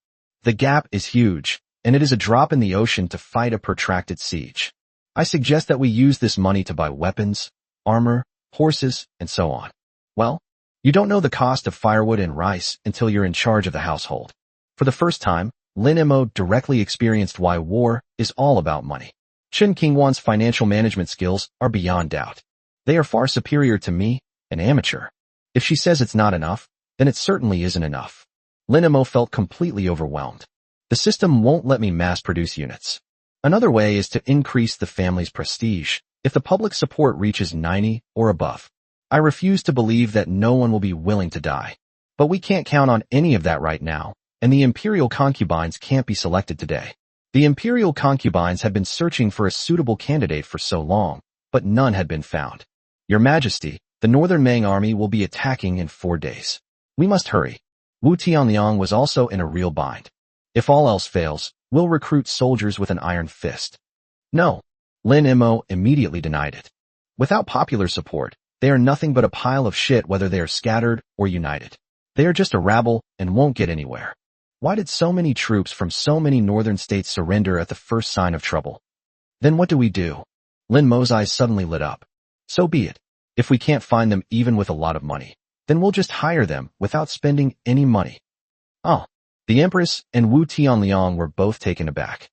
The gap is huge, and it is a drop in the ocean to fight a protracted siege. I suggest that we use this money to buy weapons, armor, horses, and so on. Well, you don't know the cost of firewood and rice until you're in charge of the household. For the first time, Lin Mo directly experienced why war is all about money. Chen Qingwan's financial management skills are beyond doubt. They are far superior to me, an amateur. If she says it's not enough, then it certainly isn't enough. Lin Mo felt completely overwhelmed. The system won't let me mass-produce units. Another way is to increase the family's prestige. If the public support reaches 90 or above, I refuse to believe that no one will be willing to die. But we can't count on any of that right now, and the imperial concubines can't be selected today. The imperial concubines have been searching for a suitable candidate for so long, but none had been found. Your Majesty, the Northern Meng army will be attacking in 4 days. We must hurry. Wu Tianliang was also in a real bind. If all else fails, we'll recruit soldiers with an iron fist. No. Lin Mo immediately denied it. Without popular support, they are nothing but a pile of shit whether they are scattered or united. They are just a rabble and won't get anywhere. Why did so many troops from so many northern states surrender at the first sign of trouble? Then what do we do? Lin Mo's eyes suddenly lit up. So be it. If we can't find them even with a lot of money, then we'll just hire them without spending any money. Oh. The Empress and Wu Tianliang were both taken aback.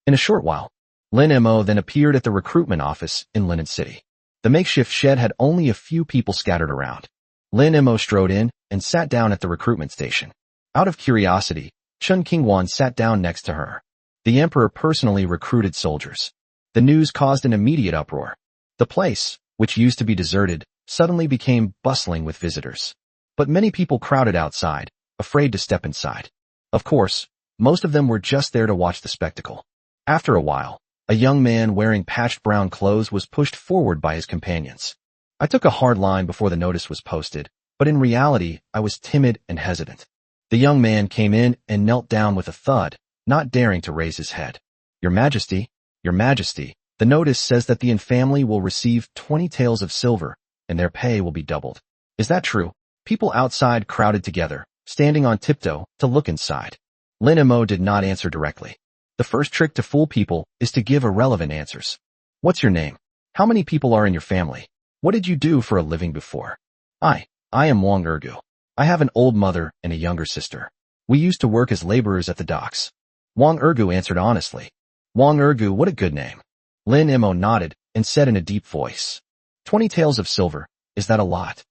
In a short while, Lin Mo then appeared at the recruitment office in Linen City. The makeshift shed had only a few people scattered around. Lin Mo strode in and sat down at the recruitment station. Out of curiosity, Chen Qingwan sat down next to her. The emperor personally recruited soldiers. The news caused an immediate uproar. The place, which used to be deserted, suddenly became bustling with visitors. But many people crowded outside, afraid to step inside. Of course, most of them were just there to watch the spectacle. After a while, a young man wearing patched brown clothes was pushed forward by his companions. I took a hard line before the notice was posted, but in reality, I was timid and hesitant. The young man came in and knelt down with a thud, not daring to raise his head. Your Majesty, the notice says that the family will receive 20 taels of silver, and their pay will be doubled. Is that true? People outside crowded together, standing on tiptoe to look inside. Lin Mo did not answer directly. The first trick to fool people is to give irrelevant answers. What's your name? How many people are in your family? What did you do for a living before? I am Wang Ergu. I have an old mother and a younger sister. We used to work as laborers at the docks. Wang Ergu answered honestly. Wang Ergu, what a good name. Lin Mo nodded and said in a deep voice. 20 taels of silver, is that a lot?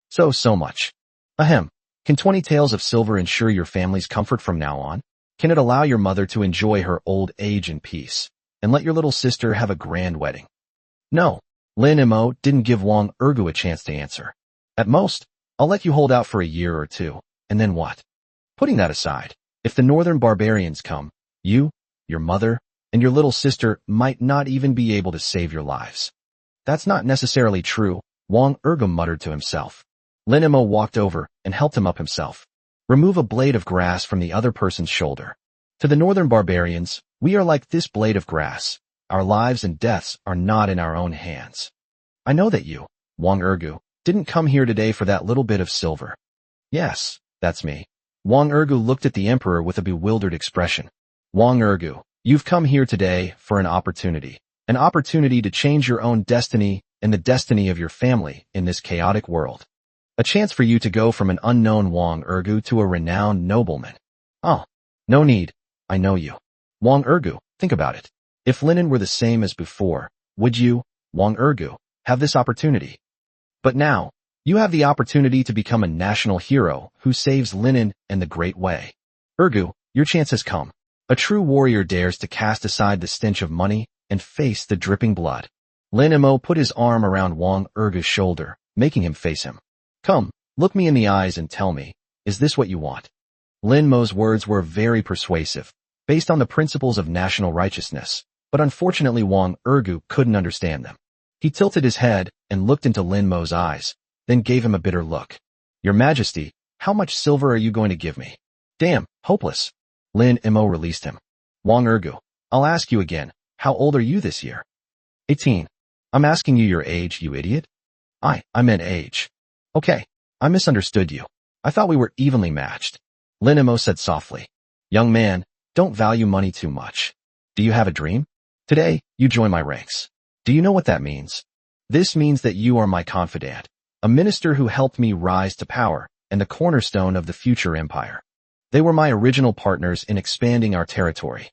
So much. Ahem. Can 20 taels of silver ensure your family's comfort from now on? Can it allow your mother to enjoy her old age in peace, and let your little sister have a grand wedding? No. Lin Mo didn't give Wang Ergu a chance to answer. At most, I'll let you hold out for a year or two, and then what? Putting that aside, if the northern barbarians come, you, your mother, and your little sister might not even be able to save your lives. That's not necessarily true, Wang Ergu muttered to himself. Lin Mo walked over and helped him up himself. Remove a blade of grass from the other person's shoulder. To the northern barbarians, we are like this blade of grass. Our lives and deaths are not in our own hands. I know that you, Wang Ergu, didn't come here today for that little bit of silver. Yes, that's me. Wang Ergu looked at the emperor with a bewildered expression. Wang Ergu, you've come here today for an opportunity to change your own destiny and the destiny of your family in this chaotic world. A chance for you to go from an unknown Wang Ergu to a renowned nobleman. Oh, no need, I know you. Wang Ergu, think about it. If Linen were the same as before, would you, Wang Ergu, have this opportunity? But now, you have the opportunity to become a national hero who saves Linen and the Great Way. Ergu, your chance has come. A true warrior dares to cast aside the stench of money and face the dripping blood. Lin Mo put his arm around Wang Ergu's shoulder, making him face him. Come, look me in the eyes and tell me, is this what you want? Lin Mo's words were very persuasive, based on the principles of national righteousness, but unfortunately Wang Ergu couldn't understand them. He tilted his head and looked into Lin Mo's eyes, then gave him a bitter look. Your Majesty, how much silver are you going to give me? Damn, hopeless. Lin Mo released him. Wang Ergu, I'll ask you again, how old are you this year? 18. I'm asking you your age, you idiot. I meant age. Okay, I misunderstood you. I thought we were evenly matched. Lin Mo said softly. Young man, don't value money too much. Do you have a dream? Today, you join my ranks. Do you know what that means? This means that you are my confidant, a minister who helped me rise to power and the cornerstone of the future empire. They were my original partners in expanding our territory.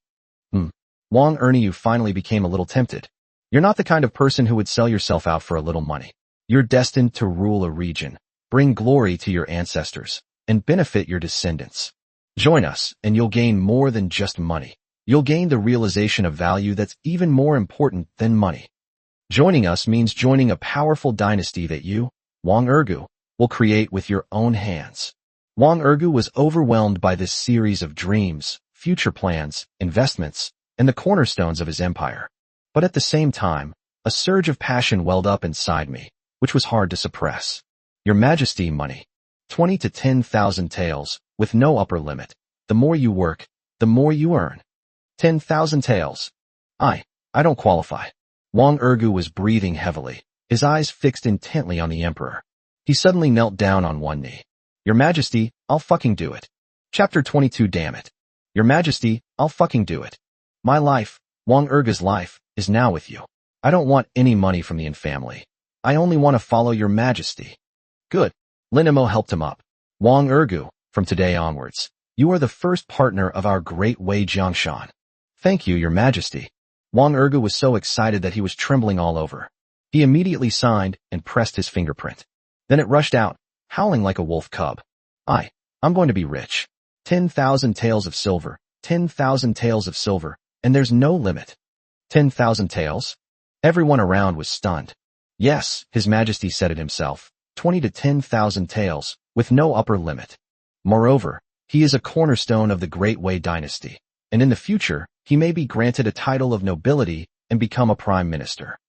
Wang Ernie, you finally became a little tempted. You're not the kind of person who would sell yourself out for a little money. You're destined to rule a region, bring glory to your ancestors, and benefit your descendants. Join us, and you'll gain more than just money. You'll gain the realization of value that's even more important than money. Joining us means joining a powerful dynasty that you, Wang Ergu, will create with your own hands. Wang Ergu was overwhelmed by this series of dreams, future plans, investments, and the cornerstones of his empire. But at the same time, a surge of passion welled up inside me, which was hard to suppress. Your Majesty, money. 20 to 10,000 taels, with no upper limit. The more you work, the more you earn. 10,000 taels. I don't qualify. Wang Ergu was breathing heavily, his eyes fixed intently on the emperor. He suddenly knelt down on one knee. Your Majesty, I'll fucking do it. Chapter 22. Damn it. Your Majesty, I'll fucking do it. My life, Wang Ergu's life, is now with you. I don't want any money from the family. I only want to follow your Majesty. Good. Lin Mo helped him up. Wang Ergu, from today onwards, you are the first partner of our Great Way Jiangshan. Thank you, your Majesty. Wang Ergu was so excited that he was trembling all over. He immediately signed and pressed his fingerprint. Then it rushed out, howling like a wolf cub. I'm going to be rich. 10,000 taels of silver, 10,000 taels of silver, and there's no limit. 10,000 taels? Everyone around was stunned. Yes, His Majesty said it himself, 20 to 10,000 taels, with no upper limit. Moreover, he is a cornerstone of the Great Way dynasty, and in the future, he may be granted a title of nobility and become a prime minister.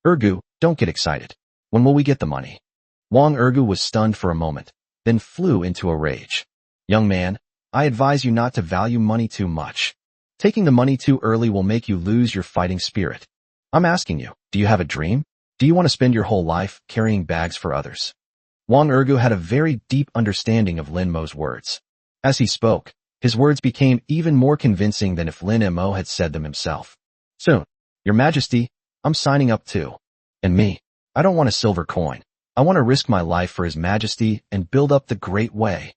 Ergu, don't get excited. When will we get the money? Wang Ergu was stunned for a moment, then flew into a rage. Young man, I advise you not to value money too much. Taking the money too early will make you lose your fighting spirit. I'm asking you, do you have a dream? Do you want to spend your whole life carrying bags for others? Wang Ergu had a very deep understanding of Lin Mo's words. As he spoke, his words became even more convincing than if Lin Mo had said them himself. Soon, your Majesty, I'm signing up too. And me, I don't want a silver coin. I want to risk my life for His Majesty and build up the Great Way.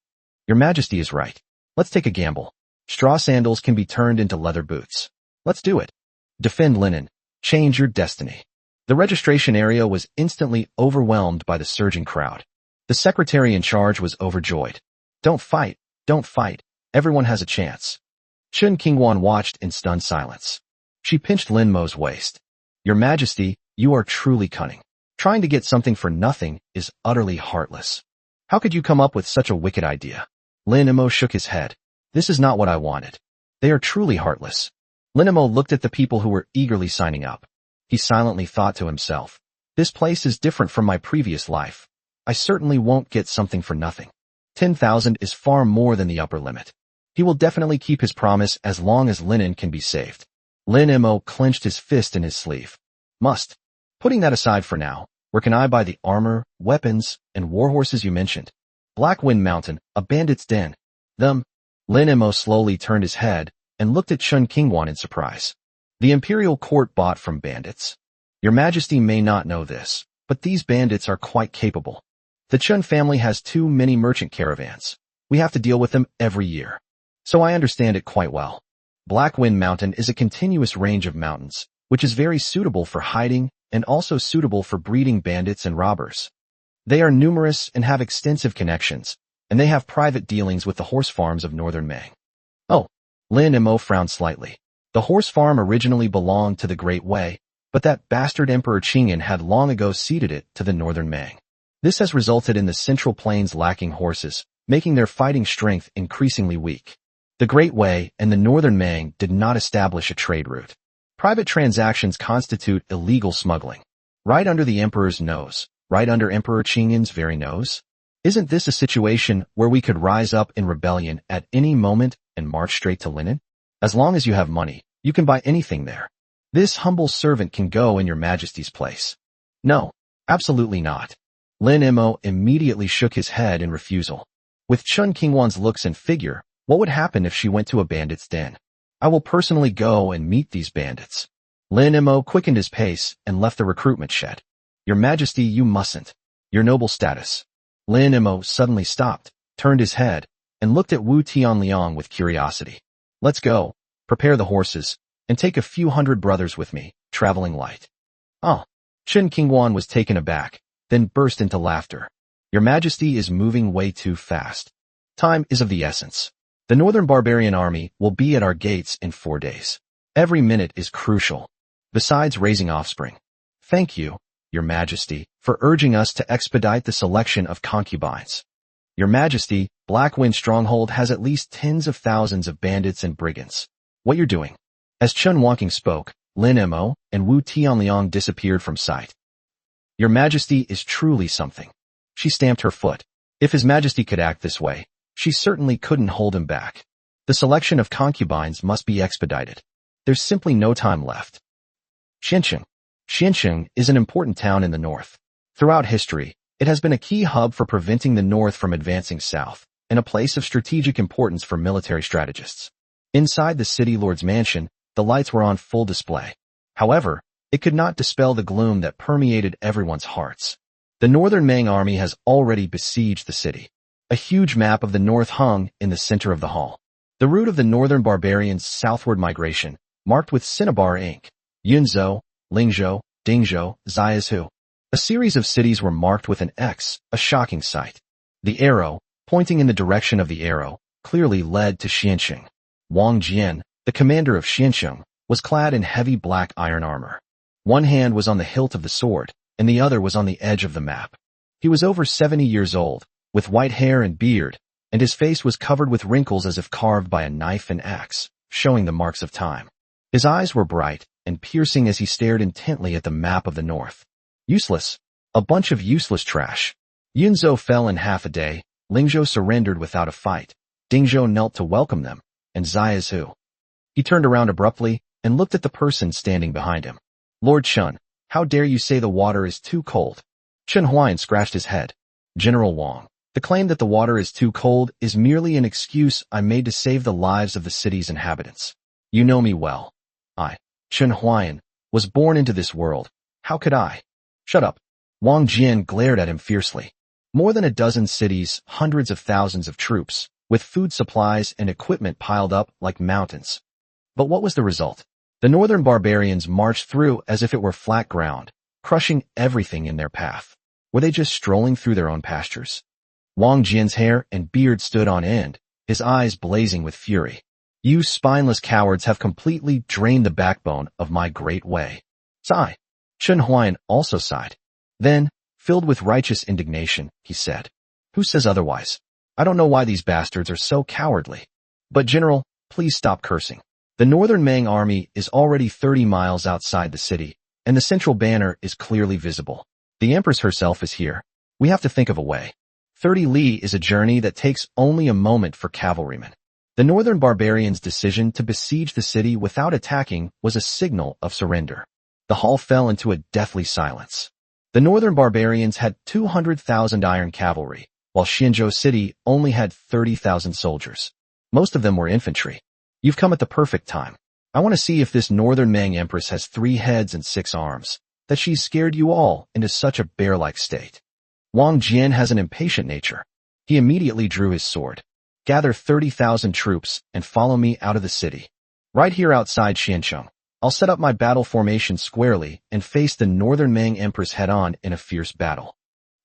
Your Majesty is right. Let's take a gamble. Straw sandals can be turned into leather boots. Let's do it. Defend Linen. Change your destiny. The registration area was instantly overwhelmed by the surging crowd. The secretary in charge was overjoyed. Don't fight. Don't fight. Everyone has a chance. Chen Qingwan watched in stunned silence. She pinched Lin Mo's waist. Your Majesty, you are truly cunning. Trying to get something for nothing is utterly heartless. How could you come up with such a wicked idea? Lin Mo shook his head. This is not what I wanted. They are truly heartless. Lin Mo looked at the people who were eagerly signing up. He silently thought to himself, this place is different from my previous life. I certainly won't get something for nothing. 10,000 is far more than the upper limit. He will definitely keep his promise as long as Linen can be saved. Lin Mo clenched his fist in his sleeve. Must. Putting that aside for now, where can I buy the armor, weapons, and warhorses you mentioned? Black Wind Mountain, a bandit's den. Them. Lin Mo slowly turned his head and looked at Chun Qingwan in surprise. The imperial court bought from bandits. Your Majesty may not know this, but these bandits are quite capable. The Chun family has too many merchant caravans. We have to deal with them every year. So I understand it quite well. Black Wind Mountain is a continuous range of mountains, which is very suitable for hiding and also suitable for breeding bandits and robbers. They are numerous and have extensive connections, and they have private dealings with the horse farms of Northern Mang. Oh, Lin Mo frowned slightly. The horse farm originally belonged to the Great Wei, but that bastard Emperor Qingyan had long ago ceded it to the Northern Mang. This has resulted in the Central Plains lacking horses, making their fighting strength increasingly weak. The Great Wei and the Northern Mang did not establish a trade route. Private transactions constitute illegal smuggling. Right under the Emperor's nose, right under Emperor Qingyan's very nose. Isn't this a situation where we could rise up in rebellion at any moment and march straight to Linen? As long as you have money, you can buy anything there. This humble servant can go in your Majesty's place. No, absolutely not. Lin Mo immediately shook his head in refusal. With Chun Qingwan's looks and figure, what would happen if she went to a bandit's den? I will personally go and meet these bandits. Lin Mo quickened his pace and left the recruitment shed. Your Majesty, you mustn't. Your noble status. Lin Mo suddenly stopped, turned his head, and looked at Wu Tianliang with curiosity. Let's go, prepare the horses, and take a few hundred brothers with me, traveling light. Ah! Chun Qingwan was taken aback, then burst into laughter. Your Majesty is moving way too fast. Time is of the essence. The Northern Barbarian Army will be at our gates in 4 days. Every minute is crucial. Besides raising offspring. Thank you, Your Majesty, for urging us to expedite the selection of concubines. Your Majesty, Blackwind Stronghold has at least tens of thousands of bandits and brigands. What you're doing? As Chun Wonking spoke, Lin Mo and Wu Tianliang disappeared from sight. Your Majesty is truly something. She stamped her foot. If His Majesty could act this way, she certainly couldn't hold him back. The selection of concubines must be expedited. There's simply no time left. Xiancheng. Xiancheng is an important town in the north. Throughout history, it has been a key hub for preventing the north from advancing south, and a place of strategic importance for military strategists. Inside the city lord's mansion, the lights were on full display. However, it could not dispel the gloom that permeated everyone's hearts. The Northern Mang army has already besieged the city. A huge map of the north hung in the center of the hall. The route of the northern barbarians' southward migration, marked with cinnabar ink. Yunzhou, Lingzhou, Dingzhou, Xiaozhou. A series of cities were marked with an X, a shocking sight. The arrow, pointing in the direction of the arrow, clearly led to Xiancheng. Wang Jian, the commander of Xiancheng, was clad in heavy black iron armor. One hand was on the hilt of the sword, and the other was on the edge of the map. He was over 70 years old, with white hair and beard, and his face was covered with wrinkles as if carved by a knife and axe, showing the marks of time. His eyes were bright and piercing as he stared intently at the map of the north. Useless. A bunch of useless trash. Yunzhou fell in half a day, Lingzhou surrendered without a fight, Dingzhou knelt to welcome them, and Xiaozhou. He turned around abruptly and looked at the person standing behind him. Lord Chun, how dare you say the water is too cold? Chen Huayan scratched his head. General Wang, the claim that the water is too cold is merely an excuse I made to save the lives of the city's inhabitants. You know me well. I, Chen Huayan, was born into this world. How could I? Shut up. Wang Jian glared at him fiercely. More than a dozen cities, hundreds of thousands of troops, with food supplies and equipment piled up like mountains. But what was the result? The northern barbarians marched through as if it were flat ground, crushing everything in their path. Were they just strolling through their own pastures? Wang Jian's hair and beard stood on end, his eyes blazing with fury. You spineless cowards have completely drained the backbone of my great way. Sigh. Chen Huayan also sighed. Then, filled with righteous indignation, he said, Who says otherwise? I don't know why these bastards are so cowardly. But General, please stop cursing. The Northern Mang army is already 30 miles outside the city, and the central banner is clearly visible. The Empress herself is here. We have to think of a way. 30 li is a journey that takes only a moment for cavalrymen. The northern barbarians' decision to besiege the city without attacking was a signal of surrender. The hall fell into a deathly silence. The northern barbarians had 200,000 iron cavalry, while Xianzhou City only had 30,000 soldiers. Most of them were infantry. You've come at the perfect time. I want to see if this Northern Ming Empress has 3 heads and 6 arms, that she's scared you all into such a bear-like state. Wang Jian has an impatient nature. He immediately drew his sword. Gather 30,000 troops and follow me out of the city. Right here outside Xiancheng, I'll set up my battle formation squarely and face the Northern Ming Empress head-on in a fierce battle.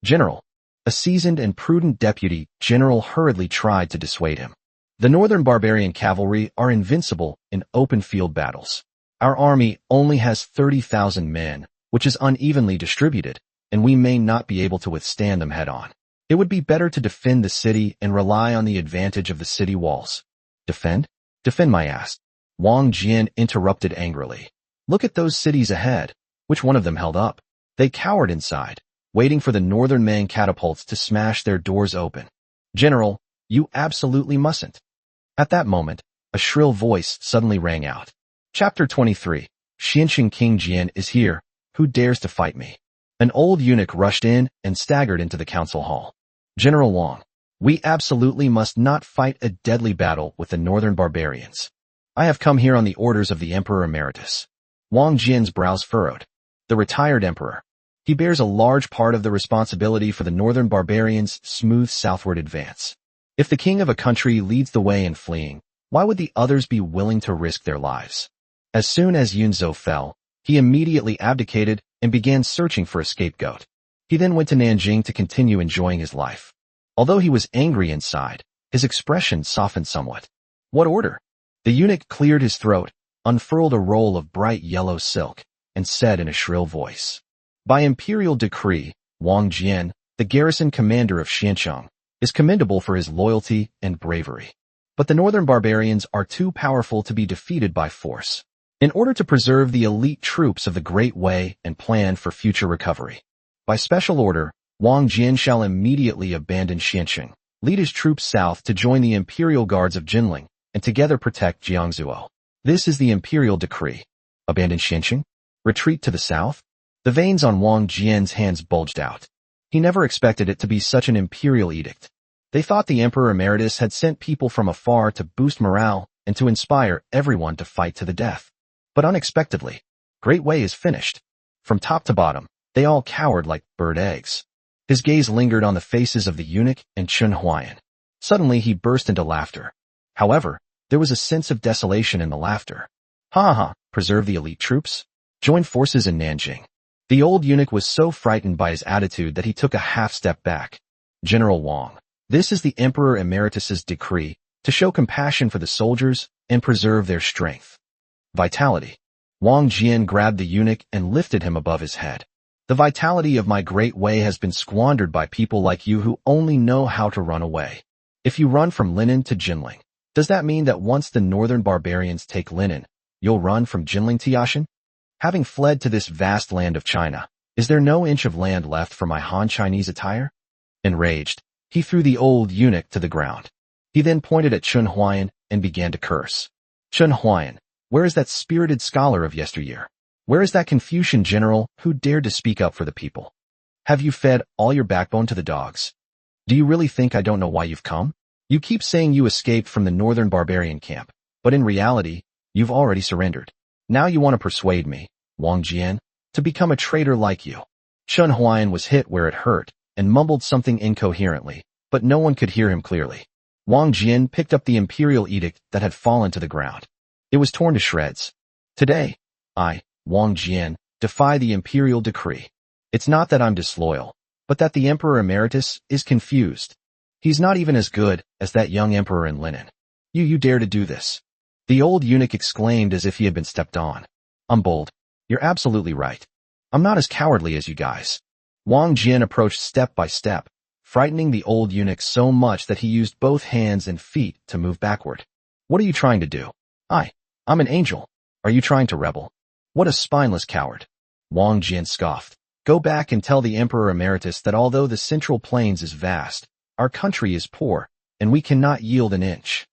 General, a seasoned and prudent deputy general hurriedly tried to dissuade him. The Northern Barbarian cavalry are invincible in open field battles. Our army only has 30,000 men, which is unevenly distributed, and we may not be able to withstand them head-on. It would be better to defend the city and rely on the advantage of the city walls. Defend? Defend my ass. Wang Jian interrupted angrily. Look at those cities ahead. Which one of them held up? They cowered inside, waiting for the Northern Ming catapults to smash their doors open. General, you absolutely mustn't. At that moment, a shrill voice suddenly rang out. Chapter 23. Xiancheng King Jian is here. Who dares to fight me? An old eunuch rushed in and staggered into the council hall. General Wang, we absolutely must not fight a deadly battle with the Northern Barbarians. I have come here on the orders of the Emperor Emeritus. Wang Jian's brows furrowed. The retired emperor. He bears a large part of the responsibility for the Northern Barbarians' smooth southward advance. If the king of a country leads the way in fleeing, why would the others be willing to risk their lives? As soon as Yunzhou fell, he immediately abdicated and began searching for a scapegoat. He then went to Nanjing to continue enjoying his life. Although he was angry inside, his expression softened somewhat. What order? The eunuch cleared his throat, unfurled a roll of bright yellow silk, and said in a shrill voice, by imperial decree, Wang Jian, the garrison commander of Xiancheng, is commendable for his loyalty and bravery. But the Northern Barbarians are too powerful to be defeated by force. In order to preserve the elite troops of the Great Way and plan for future recovery, by special order, Wang Jian shall immediately abandon Xiancheng, lead his troops south to join the Imperial Guards of Jinling, and together protect Jiangzuo. This is the imperial decree. Abandon Xiancheng? Retreat to the south? The veins on Wang Jian's hands bulged out. He never expected it to be such an imperial edict. They thought the Emperor Emeritus had sent people from afar to boost morale and to inspire everyone to fight to the death. But unexpectedly, Great Way is finished. From top to bottom, they all cowered like bird eggs. His gaze lingered on the faces of the eunuch and Chen Huayan. Suddenly he burst into laughter. However, there was a sense of desolation in the laughter. Ha ha, preserve the elite troops? Join forces in Nanjing. The old eunuch was so frightened by his attitude that he took a half-step back. General Wang, this is the Emperor Emeritus's decree to show compassion for the soldiers and preserve their strength. Vitality. Wang Jian grabbed the eunuch and lifted him above his head. The vitality of my Great Way has been squandered by people like you who only know how to run away. If you run from Linen to Jinling, does that mean that once the Northern Barbarians take Linen, you'll run from Jinling to Yashan? Having fled to this vast land of China, is there no inch of land left for my Han Chinese attire? Enraged, he threw the old eunuch to the ground. He then pointed at Chen Huayan and began to curse. Chen Huayan, where is that spirited scholar of yesteryear? Where is that Confucian general who dared to speak up for the people? Have you fed all your backbone to the dogs? Do you really think I don't know why you've come? You keep saying you escaped from the Northern Barbarian camp, but in reality, you've already surrendered. Now you want to persuade me, Wang Jian, to become a traitor like you. Chen Huayan was hit where it hurt and mumbled something incoherently, but no one could hear him clearly. Wang Jian picked up the imperial edict that had fallen to the ground. It was torn to shreds. Today, I, Wang Jian, defy the imperial decree. It's not that I'm disloyal, but that the Emperor Emeritus is confused. He's not even as good as that young emperor in Linen. You dare to do this? The old eunuch exclaimed as if he had been stepped on. I'm bold. You're absolutely right. I'm not as cowardly as you guys. Wang Jian approached step by step, frightening the old eunuch so much that he used both hands and feet to move backward. What are you trying to do? I'm an angel. Are you trying to rebel? What a spineless coward. Wang Jian scoffed. Go back and tell the Emperor Emeritus that although the Central Plains is vast, our country is poor, and we cannot yield an inch.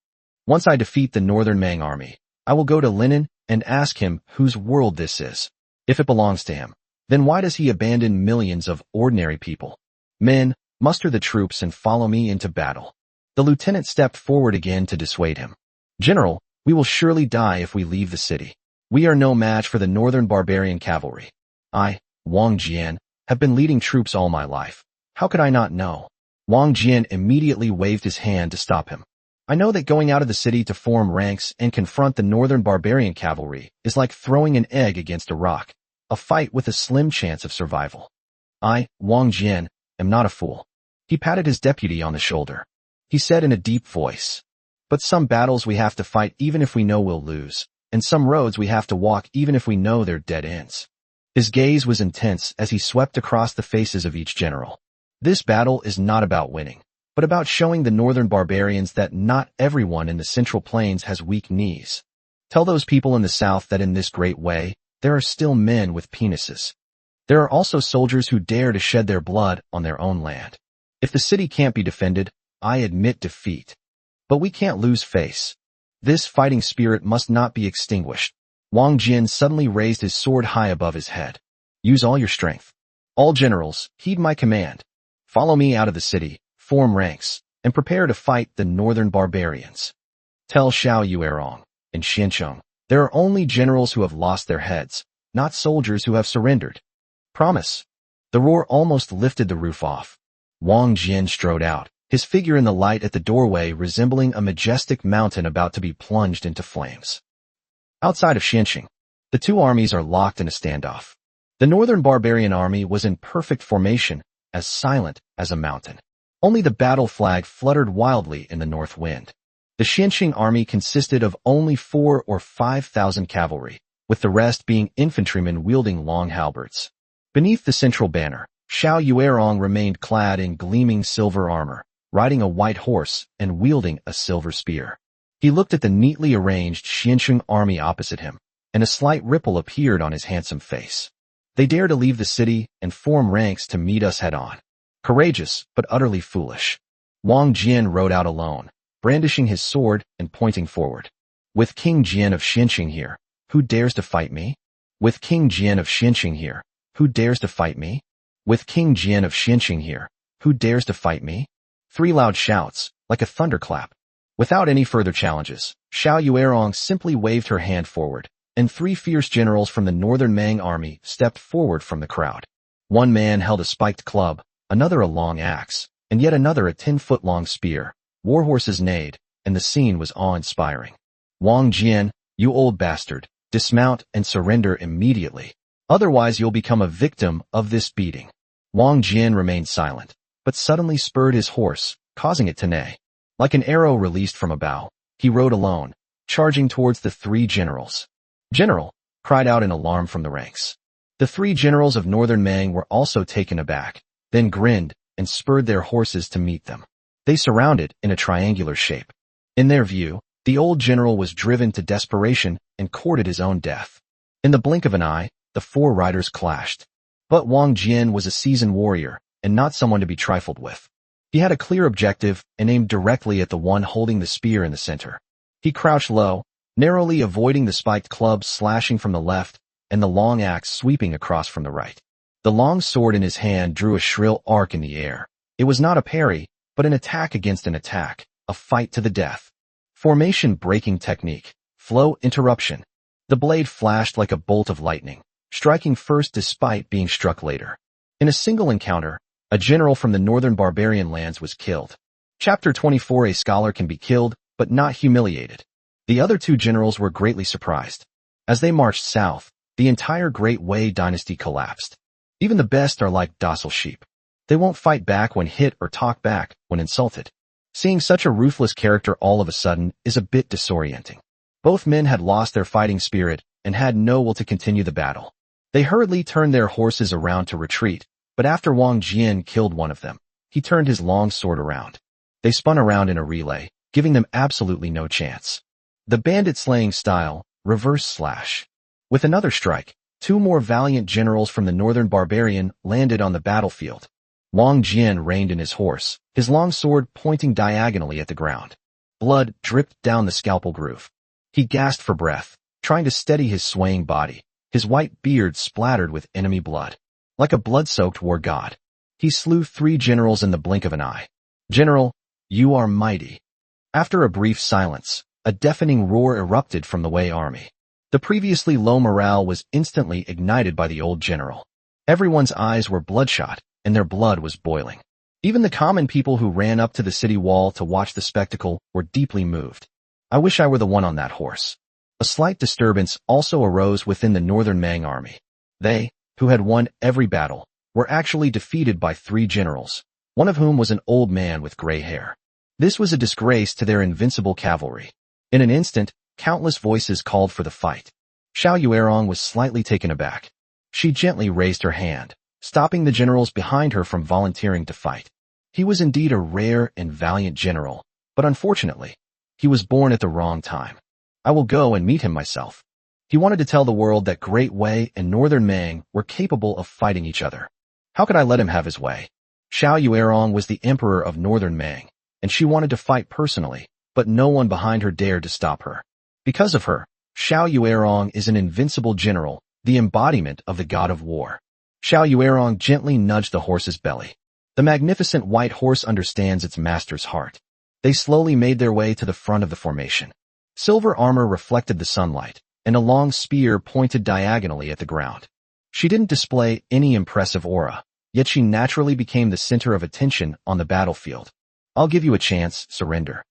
Once I defeat the Northern Ming army, I will go to Linen and ask him whose world this is. If it belongs to him, then why does he abandon millions of ordinary people? Men, Muster the troops and follow me into battle." The lieutenant stepped forward again to dissuade him. "General, we will surely die if we leave the city. We are no match for the northern barbarian cavalry. I, Wang Jian, have been leading troops all my life. How could I not know?" Wang Jian immediately waved his hand to stop him. "I know that going out of the city to form ranks and confront the northern barbarian cavalry is like throwing an egg against a rock, a fight with a slim chance of survival. I, Wang Jian, am not a fool." He patted his deputy on the shoulder. He said in a deep voice, "But some battles we have to fight even if we know we'll lose, and some roads we have to walk even if we know they're dead ends." His gaze was intense as he swept across the faces of each general. "This battle is not about winning, but about showing the northern barbarians that not everyone in the Central Plains has weak knees. Tell those people in the south that in this great way, there are still men with penises. There are also soldiers who dare to shed their blood on their own land. If the city can't be defended, I admit defeat. But we can't lose face. This fighting spirit must not be extinguished." Wang Jian suddenly raised his sword high above his head. "Use all your strength. All generals, heed my command. Follow me out of the city, form ranks, and prepare to fight the northern barbarians. Tell Xiao Yuerong and Xiancheng, there are only generals who have lost their heads, not soldiers who have surrendered. Promise." The roar almost lifted the roof off. Wang Jian strode out, his figure in the light at the doorway resembling a majestic mountain about to be plunged into flames. Outside of Xianxing, the two armies are locked in a standoff. The northern barbarian army was in perfect formation, as silent as a mountain. Only the battle flag fluttered wildly in the north wind. The Xianxing army consisted of only 4,000 or 5,000 cavalry, with the rest being infantrymen wielding long halberds. Beneath the central banner, Xiao Yuerong remained clad in gleaming silver armor, riding a white horse and wielding a silver spear. He looked at the neatly arranged Xianxing army opposite him, and a slight ripple appeared on his handsome face. "They dare to leave the city and form ranks to meet us head-on. Courageous, but utterly foolish." Wang Jian rode out alone, brandishing his sword and pointing forward. "With King Jian of Xianxing here, who dares to fight me? With King Jian of Xianxing here, who dares to fight me? With King Jian of Xianxing here, who dares to fight me?" 3 loud shouts, like a thunderclap. Without any further challenges, Xiao Yuerong simply waved her hand forward, and 3 fierce generals from the northern Mang army stepped forward from the crowd. One man held a spiked club, another a long axe, and yet another a 10-foot-long spear. Warhorses neighed, and the scene was awe-inspiring. "Wang Jian, you old bastard, dismount and surrender immediately. Otherwise you'll become a victim of this beating." Wang Jian remained silent, but suddenly spurred his horse, causing it to neigh. Like an arrow released from a bow, he rode alone, charging towards the 3 generals. "General!" cried out in alarm from the ranks. The 3 generals of northern Mang were also taken aback, then grinned and spurred their horses to meet them. They surrounded in a triangular shape. In their view, the old general was driven to desperation and courted his own death. In the blink of an eye, the 4 riders clashed. But Wang Jian was a seasoned warrior, and not someone to be trifled with. He had a clear objective and aimed directly at the one holding the spear in the center. He crouched low, narrowly avoiding the spiked club slashing from the left and the long axe sweeping across from the right. The long sword in his hand drew a shrill arc in the air. It was not a parry, but an attack against an attack, a fight to the death. Formation breaking technique, flow interruption. The blade flashed like a bolt of lightning, striking first despite being struck later. In a single encounter, a general from the northern barbarian lands was killed. Chapter 24. A scholar can be killed, but not humiliated. The other 2 generals were greatly surprised. As they marched south, the entire Great Wei dynasty collapsed. Even the best are like docile sheep. They won't fight back when hit or talk back when insulted. Seeing such a ruthless character all of a sudden is a bit disorienting. Both men had lost their fighting spirit and had no will to continue the battle. They hurriedly turned their horses around to retreat, but after Wang Jian killed one of them, he turned his long sword around. They spun around in a relay, giving them absolutely no chance. The bandit slaying style, reverse slash. With another strike, 2 more valiant generals from the northern barbarian landed on the battlefield. Wang Jian reined in his horse, his long sword pointing diagonally at the ground. Blood dripped down the scalpel groove. He gasped for breath, trying to steady his swaying body, his white beard splattered with enemy blood. Like a blood-soaked war god. He slew 3 generals in the blink of an eye. "General, you are mighty." After a brief silence, a deafening roar erupted from the Wei army. The previously low morale was instantly ignited by the old general. Everyone's eyes were bloodshot, and their blood was boiling. Even the common people who ran up to the city wall to watch the spectacle were deeply moved. I wish I were the one on that horse. A slight disturbance also arose within the Northern Mang army. They, who had won every battle, were actually defeated by 3 generals, one of whom was an old man with gray hair. This was a disgrace to their invincible cavalry. In an instant, countless voices called for the fight. Xiao Yuerong was slightly taken aback. She gently raised her hand, stopping the generals behind her from volunteering to fight. He was indeed a rare and valiant general, but unfortunately, he was born at the wrong time. I will go and meet him myself. He wanted to tell the world that Great Wei and Northern Mang were capable of fighting each other. How could I let him have his way? Xiao Yuerong was the emperor of Northern Mang, and she wanted to fight personally, but no one behind her dared to stop her. Because of her, Xiao Yuerong is an invincible general, the embodiment of the god of war. Xiao Yuerong gently nudged the horse's belly. The magnificent white horse understands its master's heart. They slowly made their way to the front of the formation. Silver armor reflected the sunlight, and a long spear pointed diagonally at the ground. She didn't display any impressive aura, yet she naturally became the center of attention on the battlefield. "I'll give you a chance, surrender."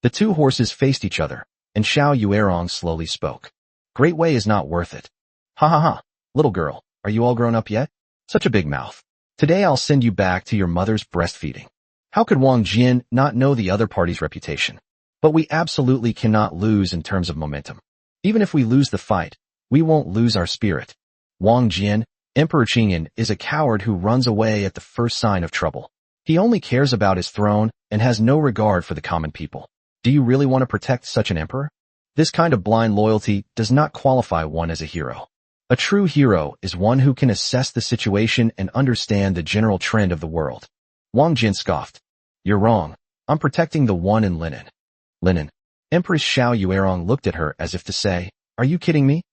The 2 horses faced each other, and Xiao Yuerong slowly spoke. "Great Wei is not worth it." "Ha ha ha, little girl, are you all grown up yet? Such a big mouth. Today I'll send you back to your mother's breastfeeding." How could Wang Jian not know the other party's reputation? But we absolutely cannot lose in terms of momentum. Even if we lose the fight, we won't lose our spirit. Wang Jian, Emperor Qingyan, is a coward who runs away at the first sign of trouble. He only cares about his throne and has no regard for the common people. Do you really want to protect such an emperor? This kind of blind loyalty does not qualify one as a hero. A true hero is one who can assess the situation and understand the general trend of the world. Wang Jian scoffed. "You're wrong. I'm protecting the one in linen." "Linen?" Empress Xiao Yuerong looked at her as if to say, "Are you kidding me?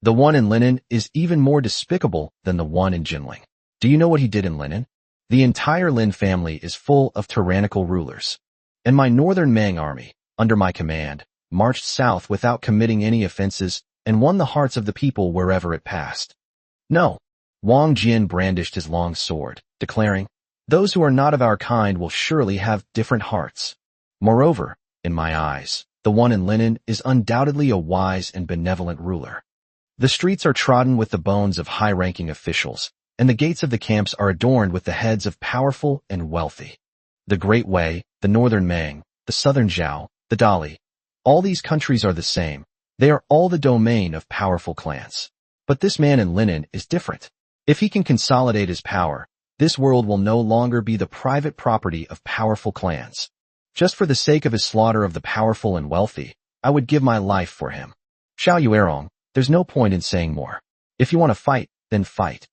The one in linen is even more despicable than the one in Jinling. Do you know what he did in linen? The entire Lin family is full of tyrannical rulers. And my Northern Mang army, under my command, marched south without committing any offenses and won the hearts of the people wherever it passed." "No." Wang Jian brandished his long sword, declaring, "Those who are not of our kind will surely have different hearts. Moreover, in my eyes, the one in linen is undoubtedly a wise and benevolent ruler. The streets are trodden with the bones of high-ranking officials, and the gates of the camps are adorned with the heads of powerful and wealthy. The Great Wei, the Northern Mang, the Southern Zhao, the Dali, all these countries are the same. They are all the domain of powerful clans. But this man in linen is different. If he can consolidate his power, this world will no longer be the private property of powerful clans. Just for the sake of his slaughter of the powerful and wealthy, I would give my life for him. Xiao Yuerong, there's no point in saying more. If you want to fight, then fight.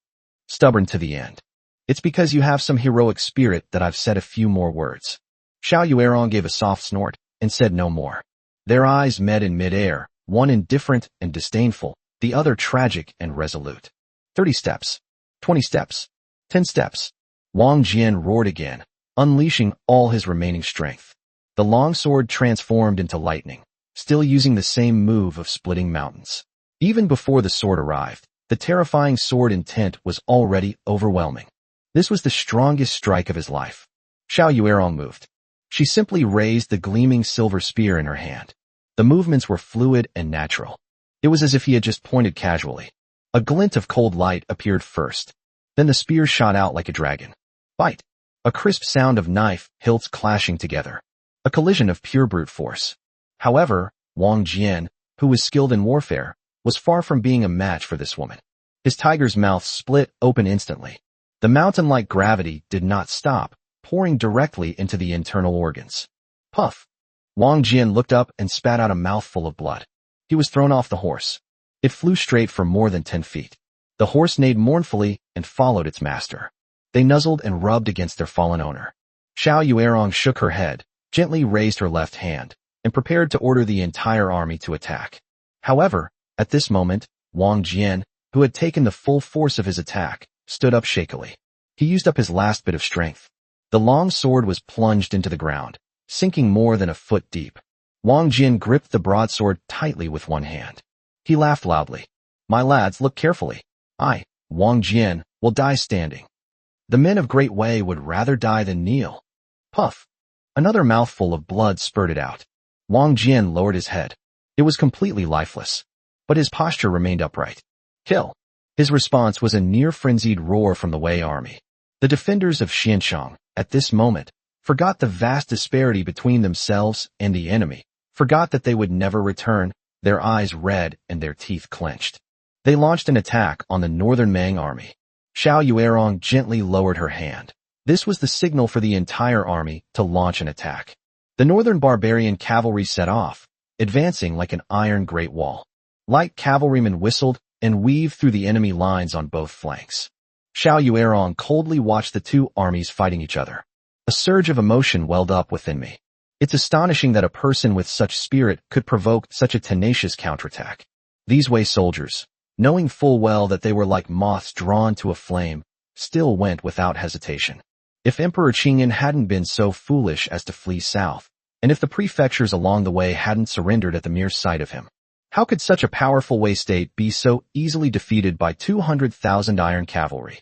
Stubborn to the end. It's because you have some heroic spirit that I've said a few more words." Xiao Yuerong gave a soft snort and said no more. Their eyes met in midair, one indifferent and disdainful, the other tragic and resolute. 30 steps. 20 steps. 10 steps. Wang Jian roared again, unleashing all his remaining strength. The long sword transformed into lightning, still using the same move of splitting mountains. Even before the sword arrived, the terrifying sword intent was already overwhelming. This was the strongest strike of his life. Xiao Yuerong moved. She simply raised the gleaming silver spear in her hand. The movements were fluid and natural. It was as if he had just pointed casually. A glint of cold light appeared first. Then the spear shot out like a dragon. Bite. A crisp sound of knife hilts clashing together. A collision of pure brute force. However, Wang Jian, who was skilled in warfare, was far from being a match for this woman. His tiger's mouth split open instantly. The mountain-like gravity did not stop, pouring directly into the internal organs. Puff. Wang Jian looked up and spat out a mouthful of blood. He was thrown off the horse. It flew straight for more than 10 feet. The horse neighed mournfully and followed its master. They nuzzled and rubbed against their fallen owner. Xiao Yuerong shook her head, gently raised her left hand, and prepared to order the entire army to attack. However, at this moment, Wang Jian, who had taken the full force of his attack, stood up shakily. He used up his last bit of strength. The long sword was plunged into the ground, sinking more than a foot deep. Wang Jin gripped the broadsword tightly with one hand. He laughed loudly. "My lads, look carefully. I, Wang Jin, will die standing. The men of Great Wei would rather die than kneel." Puff. Another mouthful of blood spurted out. Wang Jin lowered his head. It was completely lifeless, but his posture remained upright. "Kill." His response was a near-frenzied roar from the Wei army. The defenders of Xiansheng, at this moment, forgot the vast disparity between themselves and the enemy, forgot that they would never return, their eyes red and their teeth clenched. They launched an attack on the northern Mang army. Xiao Yuerong gently lowered her hand. This was the signal for the entire army to launch an attack. The northern barbarian cavalry set off, advancing like an iron great wall. Light cavalrymen whistled and weaved through the enemy lines on both flanks. Xiao Yuerong coldly watched the two armies fighting each other. A surge of emotion welled up within me. It's astonishing that a person with such spirit could provoke such a tenacious counterattack. These Wei soldiers, knowing full well that they were like moths drawn to a flame, still went without hesitation. If Emperor Qingyan hadn't been so foolish as to flee south, and if the prefectures along the way hadn't surrendered at the mere sight of him, how could such a powerful Wei state be so easily defeated by 200,000 iron cavalry?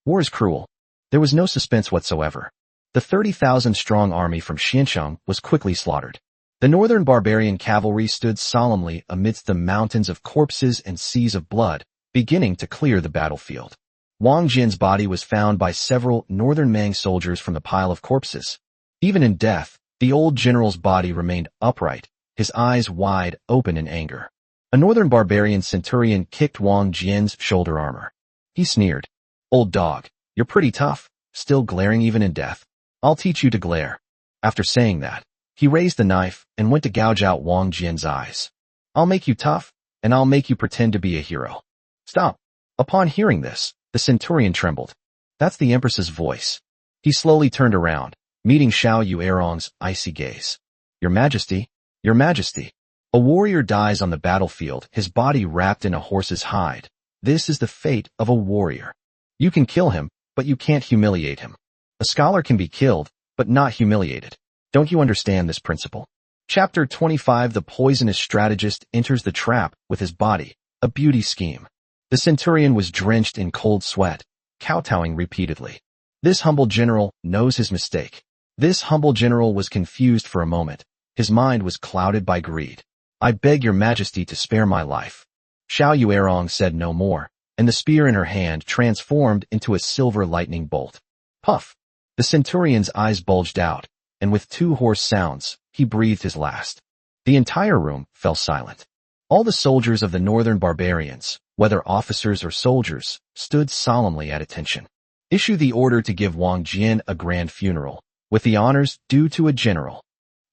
War is cruel. There was no suspense whatsoever. The 30,000-strong army from Xiansheng was quickly slaughtered. The northern barbarian cavalry stood solemnly amidst the mountains of corpses and seas of blood, beginning to clear the battlefield. Wang Jin's body was found by several northern Mang soldiers from the pile of corpses. Even in death, the old general's body remained upright, his eyes wide open in anger. A northern barbarian centurion kicked Wang Jin's shoulder armor. He sneered. "Old dog, you're pretty tough, still glaring even in death. I'll teach you to glare." After saying that, he raised the knife and went to gouge out Wang Jin's eyes. "I'll make you tough, and I'll make you pretend to be a hero." "Stop." Upon hearing this, the centurion trembled. That's the Empress's voice. He slowly turned around, meeting Xiao Yuerong's icy gaze. "Your Majesty, Your Majesty." A warrior dies on the battlefield, his body wrapped in a horse's hide. This is the fate of a warrior. You can kill him, but you can't humiliate him. A scholar can be killed, but not humiliated. Don't you understand this principle? Chapter 25. The poisonous strategist enters the trap with his body, a beauty scheme. The centurion was drenched in cold sweat, kowtowing repeatedly. This humble general knows his mistake. This humble general was confused for a moment. His mind was clouded by greed. "I beg your Majesty to spare my life." Xiao Yuerong said no more, and the spear in her hand transformed into a silver lightning bolt. Puff! The centurion's eyes bulged out, and with two hoarse sounds, he breathed his last. The entire room fell silent. All the soldiers of the northern barbarians, whether officers or soldiers, stood solemnly at attention. Issue the order to give Wang Jin a grand funeral, with the honors due to a general.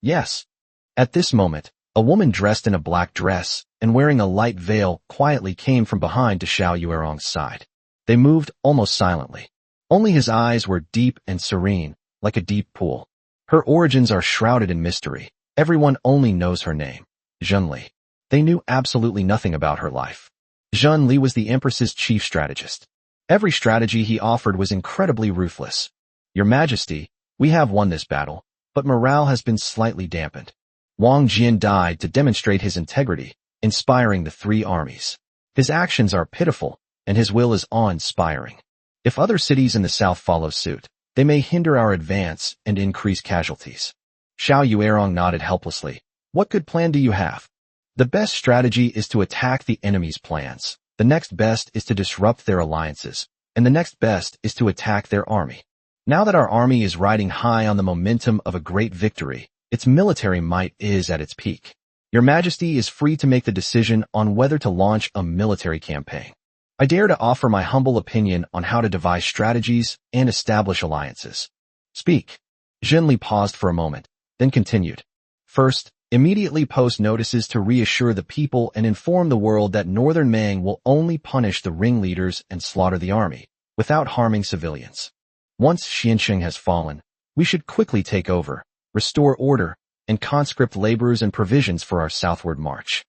Yes. At this moment, a woman dressed in a black dress and wearing a light veil quietly came from behind to Xiao Yuerong's side. They moved almost silently. Only his eyes were deep and serene, like a deep pool. Her origins are shrouded in mystery. Everyone only knows her name, Zhenli. They knew absolutely nothing about her life. Zhenli was the Empress's chief strategist. Every strategy he offered was incredibly ruthless. "Your Majesty, we have won this battle, but morale has been slightly dampened." Wang Jin died to demonstrate his integrity, inspiring the three armies. His actions are pitiful, and his will is awe-inspiring. If other cities in the south follow suit, they may hinder our advance and increase casualties. Xiao Yuerong nodded helplessly. "What good plan do you have?" "The best strategy is to attack the enemy's plans. The next best is to disrupt their alliances, and the next best is to attack their army. Now that our army is riding high on the momentum of a great victory, its military might is at its peak. Your Majesty is free to make the decision on whether to launch a military campaign. I dare to offer my humble opinion on how to devise strategies and establish alliances." "Speak." Zhenli paused for a moment, then continued. "First, immediately post notices to reassure the people and inform the world that Northern Mang will only punish the ringleaders and slaughter the army, without harming civilians. Once Xiansheng has fallen, we should quickly take over, restore order, and conscript laborers and provisions for our southward march."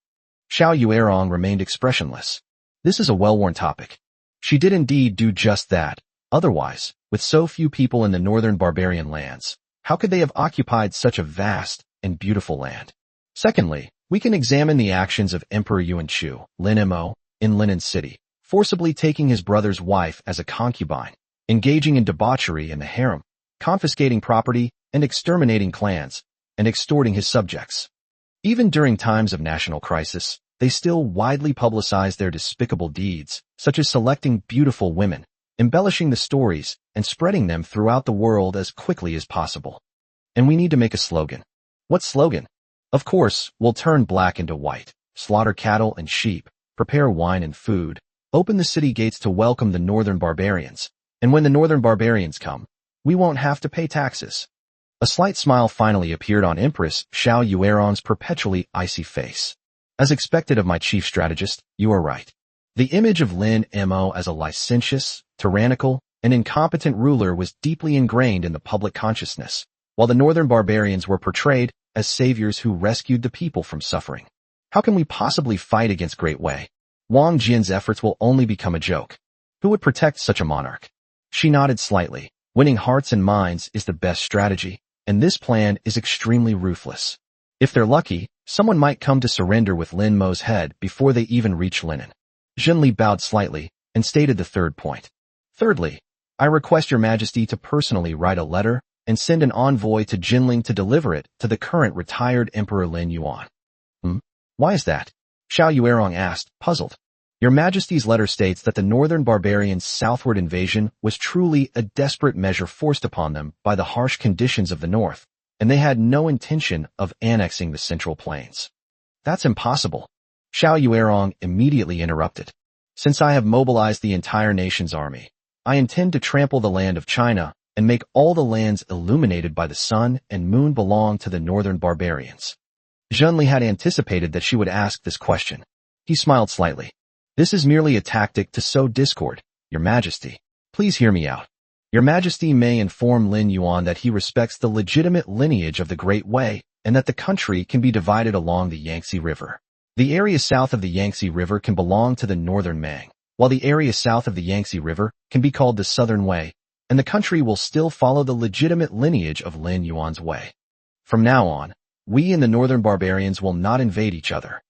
Xiao Yuerong remained expressionless. This is a well-worn topic. She did indeed do just that, Otherwise, with so few people in the northern barbarian lands, how could they have occupied such a vast and beautiful land? Secondly, we can examine the actions of Emperor Yuan Shu, Lin Mo, in Linen City, forcibly taking his brother's wife as a concubine, engaging in debauchery in the harem, confiscating property and exterminating clans, and extorting his subjects. Even during times of national crisis, they still widely publicized their despicable deeds, such as selecting beautiful women, embellishing the stories, and spreading them throughout the world as quickly as possible. And we need to make a slogan. What slogan? Of course, we'll turn black into white, slaughter cattle and sheep, prepare wine and food, open the city gates to welcome the northern barbarians, and when the northern barbarians come, we won't have to pay taxes. A slight smile finally appeared on Empress Xiao Yuerong's perpetually icy face. As expected of my chief strategist, you are right. The image of Lin Mo as a licentious, tyrannical, and incompetent ruler was deeply ingrained in the public consciousness, while the northern barbarians were portrayed as saviors who rescued the people from suffering. How can we possibly fight against Great Wei? Wang Jin's efforts will only become a joke. Who would protect such a monarch? She nodded slightly. Winning hearts and minds is the best strategy, and this plan is extremely ruthless. If they're lucky, someone might come to surrender with Lin Mo's head before they even reach Linen. Zhenli bowed slightly and stated the third point. Thirdly, I request your majesty to personally write a letter and send an envoy to Jinling to deliver it to the current retired Emperor Lin Yuan. Why is that? Xiao Yuerong asked, puzzled. Your majesty's letter states that the northern barbarians' southward invasion was truly a desperate measure forced upon them by the harsh conditions of the north, and they had no intention of annexing the central plains. That's impossible. Xiao Yuerong immediately interrupted. Since I have mobilized the entire nation's army, I intend to trample the land of China and make all the lands illuminated by the sun and moon belong to the northern barbarians. Zhenli had anticipated that she would ask this question. He smiled slightly. This is merely a tactic to sow discord, Your Majesty. Please hear me out. Your Majesty may inform Lin Yuan that he respects the legitimate lineage of the Great Wei and that the country can be divided along the Yangtze River. The area south of the Yangtze River can belong to the northern Mang, while the area south of the Yangtze River can be called the southern Wei, and the country will still follow the legitimate lineage of Lin Yuan's Wei. From now on, we and the northern barbarians will not invade each other.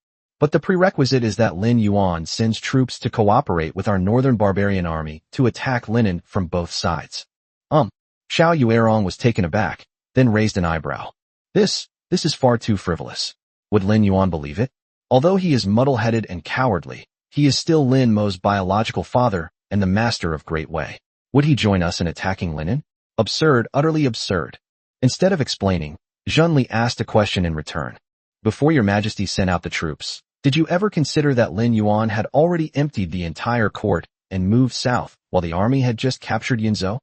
But the prerequisite is that Lin Yuan sends troops to cooperate with our northern barbarian army to attack Linen from both sides. Xiao Yuerong was taken aback, then raised an eyebrow. This is far too frivolous. Would Lin Yuan believe it? Although he is muddle-headed and cowardly, he is still Lin Mo's biological father and the master of Great Wei. Would he join us in attacking Linen? Absurd, utterly absurd. Instead of explaining, Zhenli asked a question in return. Before your majesty sent out the troops, did you ever consider that Lin Yuan had already emptied the entire court and moved south while the army had just captured Yinzhou?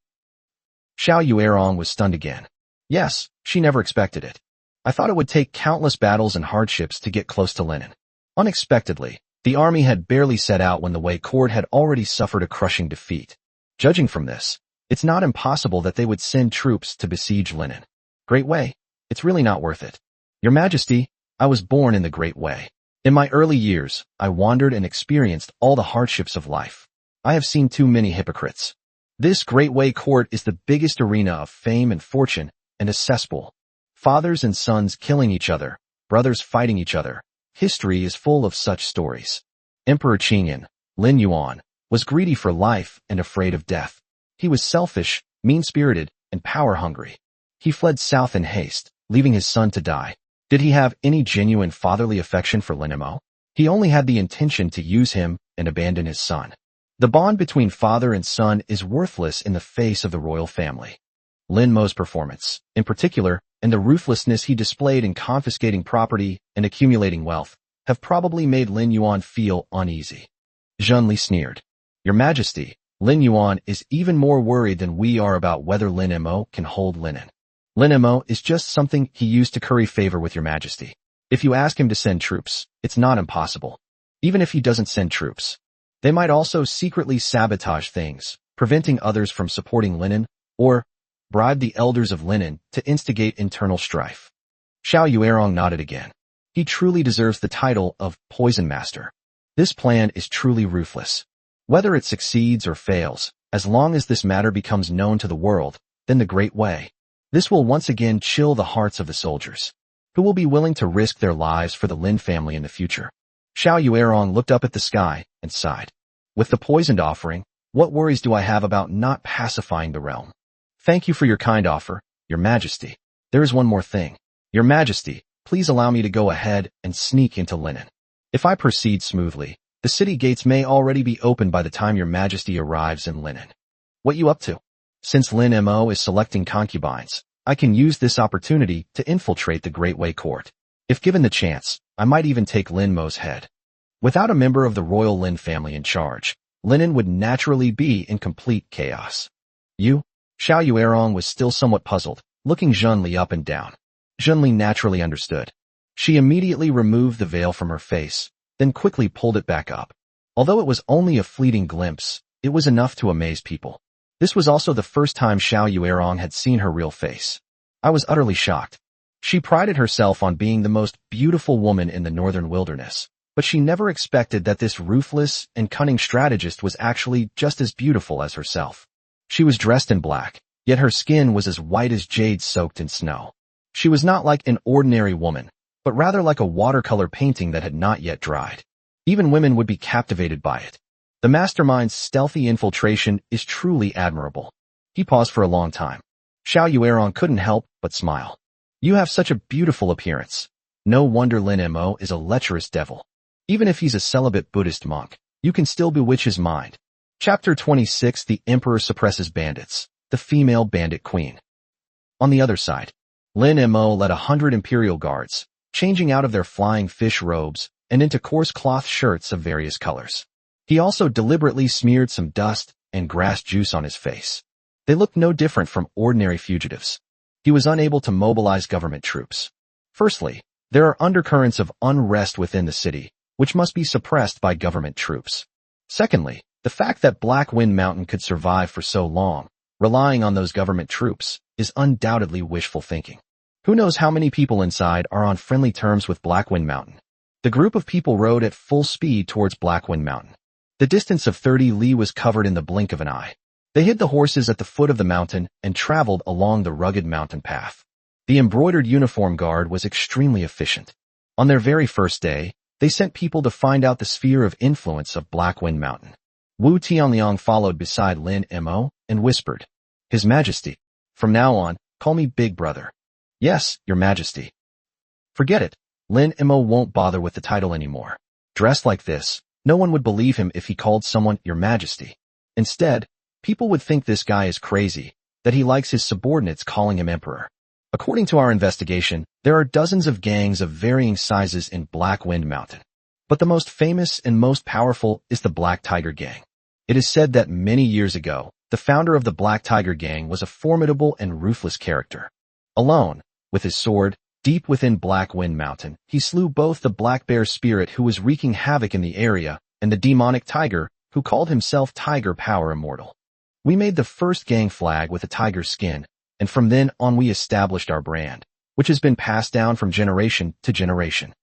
Xiao Yuerong was stunned again. Yes, she never expected it. I thought it would take countless battles and hardships to get close to Linen. Unexpectedly, the army had barely set out when the Wei court had already suffered a crushing defeat. Judging from this, it's not impossible that they would send troops to besiege Linen. Great Wei, it's really not worth it. Your Majesty, I was born in the Great Wei. In my early years, I wandered and experienced all the hardships of life. I have seen too many hypocrites. This Great Wei court is the biggest arena of fame and fortune and a cesspool. Fathers and sons killing each other, brothers fighting each other. History is full of such stories. Emperor Qingyan, Lin Yuan, was greedy for life and afraid of death. He was selfish, mean-spirited, and power-hungry. He fled south in haste, leaving his son to die. Did he have any genuine fatherly affection for Lin Mo? He only had the intention to use him and abandon his son. The bond between father and son is worthless in the face of the royal family. Lin Mo's performance, in particular, and the ruthlessness he displayed in confiscating property and accumulating wealth, have probably made Lin Yuan feel uneasy. Zhenli sneered. Your Majesty, Lin Yuan is even more worried than we are about whether Lin Mo can hold Linen. Lin Mo is just something he used to curry favor with your Majesty. If you ask him to send troops, it's not impossible. Even if he doesn't send troops, they might also secretly sabotage things, preventing others from supporting Linen, or bribe the elders of Linen to instigate internal strife. Xiao Yuerong nodded again. He truly deserves the title of Poison Master. This plan is truly ruthless. Whether it succeeds or fails, As long as this matter becomes known to the world, then the Great Way. This will once again chill the hearts of the soldiers, who will be willing to risk their lives for the Lin family in the future. Xiao Yuerong looked up at the sky and sighed. With the poisoned offering, what worries do I have about not pacifying the realm? Thank you for your kind offer, Your Majesty. There is one more thing. Your Majesty, please allow me to go ahead and sneak into Linen. If I proceed smoothly, the city gates may already be open by the time Your Majesty arrives in Linen. What you up to? Since Lin Mo is selecting concubines, I can use this opportunity to infiltrate the Great Way Court. If given the chance, I might even take Lin Mo's head. Without a member of the royal Lin family in charge, Linen would naturally be in complete chaos. You? Xiao Yuerong was still somewhat puzzled, looking Zhenli up and down. Zhenli naturally understood. She immediately removed the veil from her face, then quickly pulled it back up. Although it was only a fleeting glimpse, it was enough to amaze people. This was also the first time Xiao Yuerong had seen her real face. I was utterly shocked. She prided herself on being the most beautiful woman in the northern wilderness, but she never expected that this ruthless and cunning strategist was actually just as beautiful as herself. She was dressed in black, yet her skin was as white as jade soaked in snow. She was not like an ordinary woman, but rather like a watercolor painting that had not yet dried. Even women would be captivated by it. The mastermind's stealthy infiltration is truly admirable. He paused for a long time. Xiao Yuerong couldn't help but smile. You have such a beautiful appearance. No wonder Lin Mo is a lecherous devil. Even if he's a celibate Buddhist monk, you can still bewitch his mind. Chapter 26 The Emperor Suppresses Bandits, the Female Bandit Queen. On the other side, Lin Mo led 100 imperial guards, changing out of their flying fish robes and into coarse cloth shirts of various colors. He also deliberately smeared some dust and grass juice on his face. They looked no different from ordinary fugitives. He was unable to mobilize government troops. Firstly, there are undercurrents of unrest within the city, which must be suppressed by government troops. Secondly, the fact that Black Wind Mountain could survive for so long, relying on those government troops, is undoubtedly wishful thinking. Who knows how many people inside are on friendly terms with Black Wind Mountain? The group of people rode at full speed towards Black Wind Mountain. The distance of 30 li was covered in the blink of an eye. They hid the horses at the foot of the mountain and traveled along the rugged mountain path. The embroidered uniform guard was extremely efficient. On their very first day, they sent people to find out the sphere of influence of Black Wind Mountain. Wu Tianliang followed beside Lin Mo and whispered, His Majesty. From now on, call me Big Brother. Yes, Your Majesty. Forget it. Lin Mo won't bother with the title anymore. Dressed like this, no one would believe him if he called someone Your Majesty. Instead, people would think this guy is crazy, that he likes his subordinates calling him Emperor. According to our investigation, there are dozens of gangs of varying sizes in Black Wind Mountain. But the most famous and most powerful is the Black Tiger Gang. It is said that many years ago, the founder of the Black Tiger Gang was a formidable and ruthless character. Alone, with his sword, deep within Black Wind Mountain, he slew both the Black Bear Spirit who was wreaking havoc in the area and the demonic tiger who called himself Tiger Power Immortal. We made the first gang flag with a tiger skin, and from then on we established our brand, which has been passed down from generation to generation.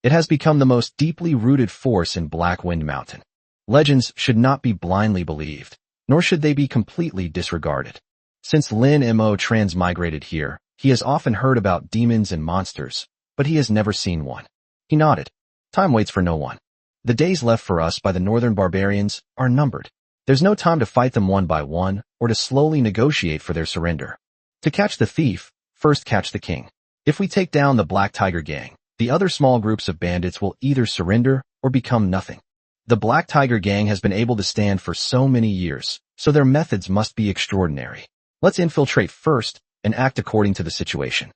It has become the most deeply rooted force in Black Wind Mountain. Legends should not be blindly believed, nor should they be completely disregarded. Since Lin Mo transmigrated here, he has often heard about demons and monsters, but he has never seen one. He nodded. Time waits for no one. The days left for us by the northern barbarians are numbered. There's no time to fight them one by one, or to slowly negotiate for their surrender. To catch the thief, first catch the king. If we take down the Black Tiger Gang, the other small groups of bandits will either surrender or become nothing. The Black Tiger Gang has been able to stand for so many years, so their methods must be extraordinary. Let's infiltrate first and act according to the situation.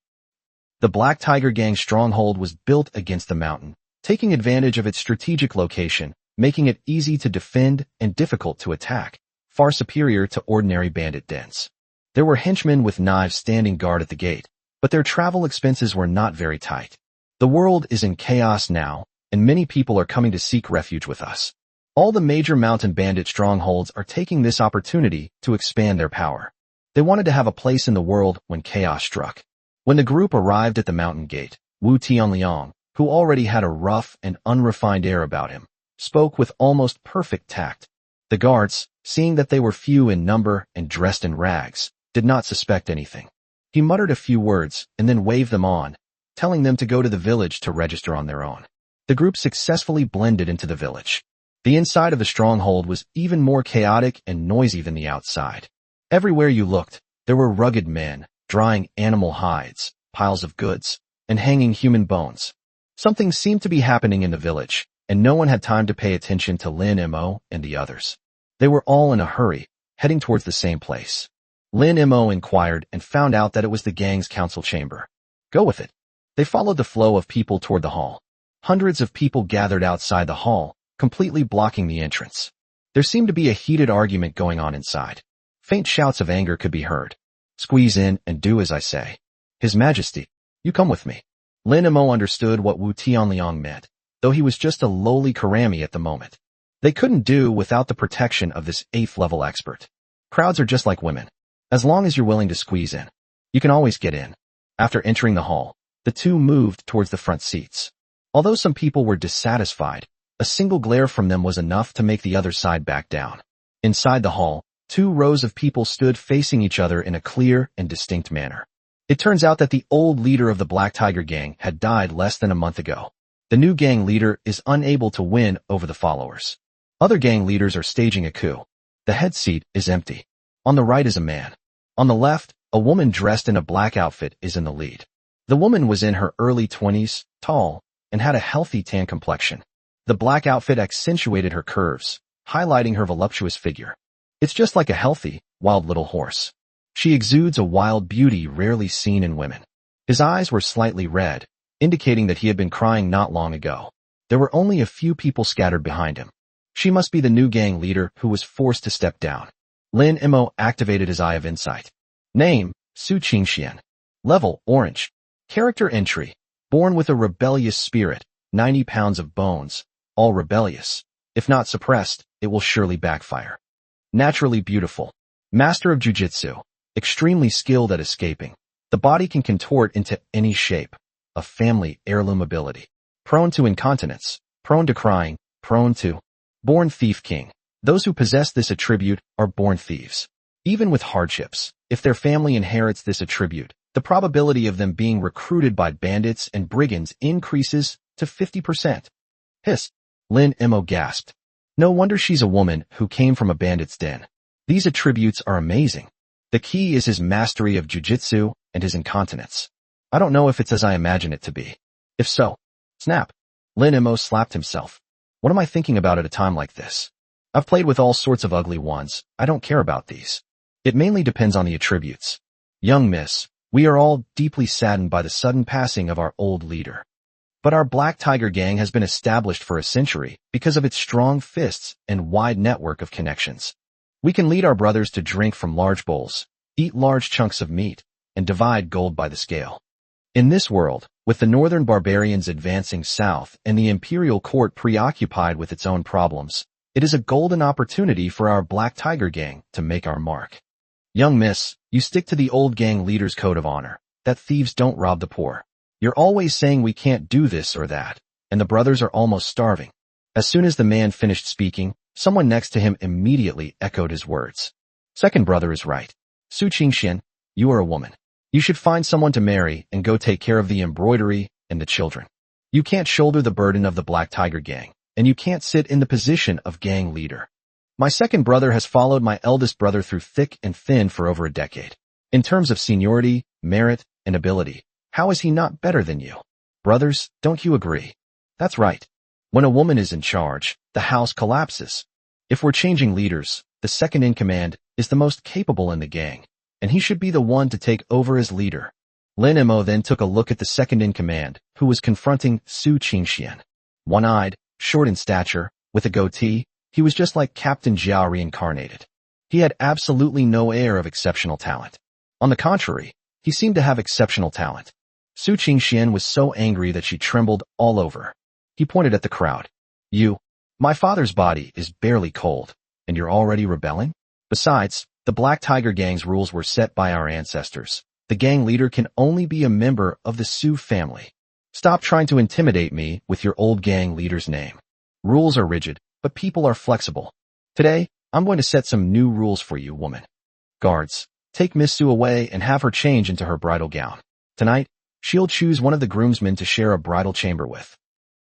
The Black Tiger Gang stronghold was built against the mountain, taking advantage of its strategic location, making it easy to defend and difficult to attack, far superior to ordinary bandit dens. There were henchmen with knives standing guard at the gate, but their travel expenses were not very tight. The world is in chaos now, and many people are coming to seek refuge with us. All the major mountain bandit strongholds are taking this opportunity to expand their power. They wanted to have a place in the world when chaos struck. When the group arrived at the mountain gate, Wu Tianliang, who already had a rough and unrefined air about him, spoke with almost perfect tact. The guards, seeing that they were few in number and dressed in rags, did not suspect anything. He muttered a few words and then waved them on, telling them to go to the village to register on their own. The group successfully blended into the village. The inside of the stronghold was even more chaotic and noisy than the outside. Everywhere you looked, there were rugged men, drying animal hides, piles of goods, and hanging human bones. Something seemed to be happening in the village, and no one had time to pay attention to Lin Mo and the others. They were all in a hurry, heading towards the same place. Lin Mo inquired and found out that it was the gang's council chamber. Go with it. They followed the flow of people toward the hall. Hundreds of people gathered outside the hall, completely blocking the entrance. There seemed to be a heated argument going on inside. Faint shouts of anger could be heard. Squeeze in and do as I say. His Majesty, you come with me. Lin Mo understood what Wu Tianliang meant, though he was just a lowly Karami at the moment. They couldn't do without the protection of this 8th level expert. Crowds are just like women. As long as you're willing to squeeze in, you can always get in. After entering the hall, the two moved towards the front seats. Although some people were dissatisfied, a single glare from them was enough to make the other side back down. Inside the hall, 2 rows of people stood facing each other in a clear and distinct manner. It turns out that the old leader of the Black Tiger Gang had died less than a month ago. The new gang leader is unable to win over the followers. Other gang leaders are staging a coup. The head seat is empty. On the right is a man. On the left, a woman dressed in a black outfit is in the lead. The woman was in her early 20s, tall, and had a healthy tan complexion. The black outfit accentuated her curves, highlighting her voluptuous figure. It's just like a healthy, wild little horse. She exudes a wild beauty rarely seen in women. His eyes were slightly red, indicating that he had been crying not long ago. There were only a few people scattered behind him. She must be the new gang leader who was forced to step down. Lin Mo activated his Eye of Insight. Name, Su Qingxian. Level, Orange. Character entry. Born with a rebellious spirit, 90 pounds of bones, all rebellious. If not suppressed, it will surely backfire. Naturally beautiful. Master of Jiu-Jitsu. Extremely skilled at escaping. The body can contort into any shape. A family heirloom ability. Prone to incontinence. Prone to crying. Prone to. Born Thief King. Those who possess this attribute are born thieves. Even with hardships, if their family inherits this attribute, the probability of them being recruited by bandits and brigands increases to 50%. Hiss. Lin Mo gasped. No wonder she's a woman who came from a bandit's den. These attributes are amazing. The key is his mastery of jiu-jitsu and his incontinence. I don't know if it's as I imagine it to be. If so, snap. Lin Mo slapped himself. What am I thinking about at a time like this? I've played with all sorts of ugly ones. I don't care about these. It mainly depends on the attributes. Young miss, we are all deeply saddened by the sudden passing of our old leader. But our Black Tiger Gang has been established for a century because of its strong fists and wide network of connections. We can lead our brothers to drink from large bowls, eat large chunks of meat, and divide gold by the scale. In this world, with the northern barbarians advancing south and the imperial court preoccupied with its own problems, it is a golden opportunity for our Black Tiger Gang to make our mark. Young miss, you stick to the old gang leader's code of honor, that thieves don't rob the poor. You're always saying we can't do this or that, and the brothers are almost starving. As soon as the man finished speaking, someone next to him immediately echoed his words. Second brother is right. Su Qingxian, you are a woman. You should find someone to marry and go take care of the embroidery and the children. You can't shoulder the burden of the Black Tiger Gang, and you can't sit in the position of gang leader. My second brother has followed my eldest brother through thick and thin for over a decade. In terms of seniority, merit, and ability, how is he not better than you? Brothers, don't you agree? That's right. When a woman is in charge, the house collapses. If we're changing leaders, the second in command is the most capable in the gang, and he should be the one to take over as leader. Lin Mo then took a look at the second in command, who was confronting Su Qingxian. One-eyed, short in stature, with a goatee, he was just like Captain Jiao reincarnated. He had absolutely no air of exceptional talent. On the contrary, he seemed to have exceptional talent. Su Qingxian was so angry that she trembled all over. He pointed at the crowd. You, my father's body is barely cold, and you're already rebelling? Besides, the Black Tiger Gang's rules were set by our ancestors. The gang leader can only be a member of the Su family. Stop trying to intimidate me with your old gang leader's name. Rules are rigid, but people are flexible. Today, I'm going to set some new rules for you, woman. Guards, take Miss Su away and have her change into her bridal gown. Tonight, she'll choose one of the groomsmen to share a bridal chamber with.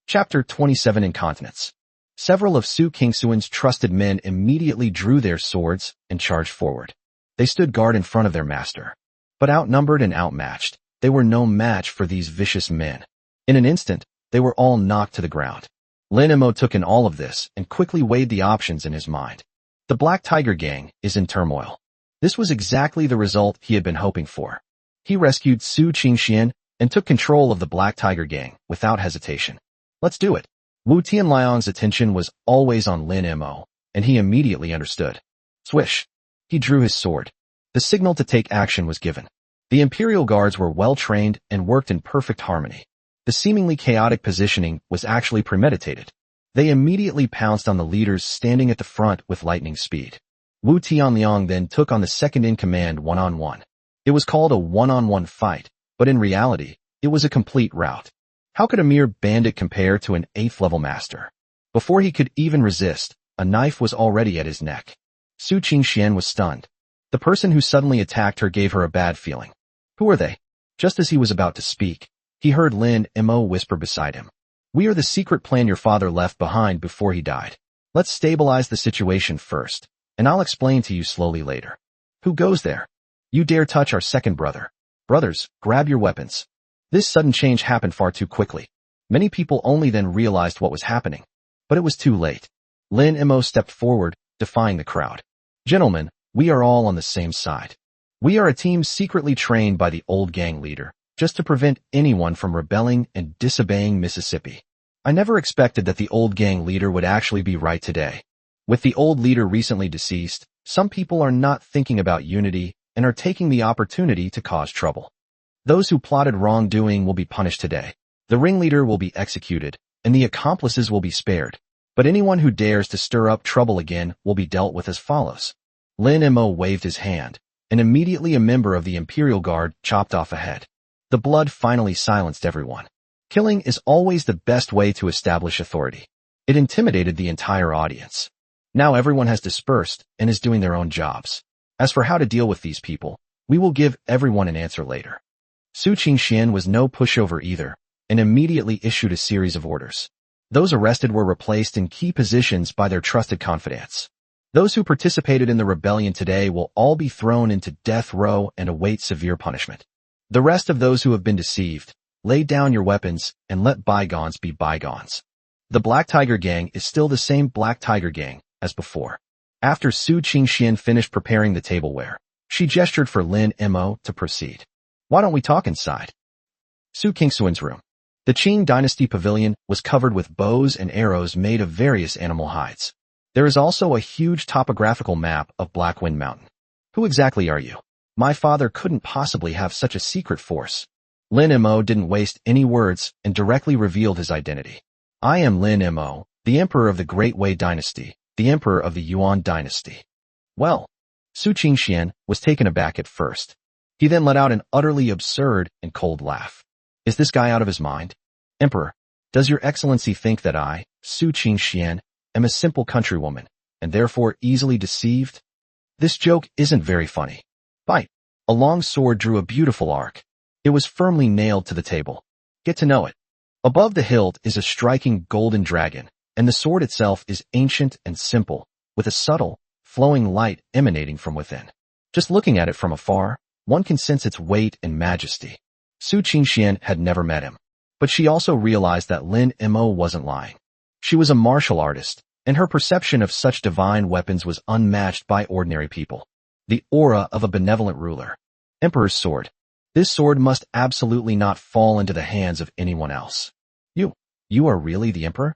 Chapter 27 Incontinence. Several of Su Qingxuan's trusted men immediately drew their swords and charged forward. They stood guard in front of their master. But outnumbered and outmatched, they were no match for these vicious men. In an instant, they were all knocked to the ground. Lin Mo took in all of this and quickly weighed the options in his mind. The Black Tiger Gang is in turmoil. This was exactly the result he had been hoping for. He rescued Su Qingxian and took control of the Black Tiger Gang without hesitation. Let's do it. Wu Tianliang's attention was always on Lin Mo, and he immediately understood. Swish. He drew his sword. The signal to take action was given. The Imperial Guards were well-trained and worked in perfect harmony. The seemingly chaotic positioning was actually premeditated. They immediately pounced on the leaders standing at the front with lightning speed. Wu Tianliang then took on the second-in-command one-on-one. It was called a one-on-one fight, but in reality, it was a complete rout. How could a mere bandit compare to an 8th-level master? Before he could even resist, a knife was already at his neck. Su Qingxian was stunned. The person who suddenly attacked her gave her a bad feeling. Who are they? Just as he was about to speak, he heard Lin Mo whisper beside him. We are the secret plan your father left behind before he died. Let's stabilize the situation first, and I'll explain to you slowly later. Who goes there? You dare touch our second brother. Brothers, grab your weapons. This sudden change happened far too quickly. Many people only then realized what was happening. But it was too late. Lin Mo stepped forward, defying the crowd. Gentlemen, we are all on the same side. We are a team secretly trained by the old gang leader, just to prevent anyone from rebelling and disobeying Mississippi. I never expected that the old gang leader would actually be right today. With the old leader recently deceased, some people are not thinking about unity and are taking the opportunity to cause trouble. Those who plotted wrongdoing will be punished today. The ringleader will be executed, and the accomplices will be spared. But anyone who dares to stir up trouble again will be dealt with as follows. Lin Mo waved his hand, and immediately a member of the Imperial Guard chopped off a head. The blood finally silenced everyone. Killing is always the best way to establish authority. It intimidated the entire audience. Now everyone has dispersed and is doing their own jobs. As for how to deal with these people, we will give everyone an answer later. Su Qingxian was no pushover either, and immediately issued a series of orders. Those arrested were replaced in key positions by their trusted confidants. Those who participated in the rebellion today will all be thrown into death row and await severe punishment. The rest of those who have been deceived, lay down your weapons and let bygones be bygones. The Black Tiger Gang is still the same Black Tiger Gang as before. After Su Qingxian finished preparing the tableware, she gestured for Lin Mo to proceed. Why don't we talk inside? Su Qingxuan's room. The Qing Dynasty Pavilion was covered with bows and arrows made of various animal hides. There is also a huge topographical map of Blackwind Mountain. Who exactly are you? My father couldn't possibly have such a secret force. Lin Mo didn't waste any words and directly revealed his identity. I am Lin Mo, the Emperor of the Great Wei Dynasty, the Emperor of the Yuan Dynasty. Well, Su Qingxian was taken aback at first. He then let out an utterly absurd and cold laugh. Is this guy out of his mind? Emperor, does your excellency think that I, Su Qingxian, am a simple countrywoman, and therefore easily deceived? This joke isn't very funny. Bite. A long sword drew a beautiful arc. It was firmly nailed to the table. Get to know it. Above the hilt is a striking golden dragon, and the sword itself is ancient and simple, with a subtle, flowing light emanating from within. Just looking at it from afar, one can sense its weight and majesty. Su Qingxian had never met him, but she also realized that Lin Mo wasn't lying. She was a martial artist, and her perception of such divine weapons was unmatched by ordinary people. The aura of a benevolent ruler. Emperor's sword. This sword must absolutely not fall into the hands of anyone else. You are really the emperor?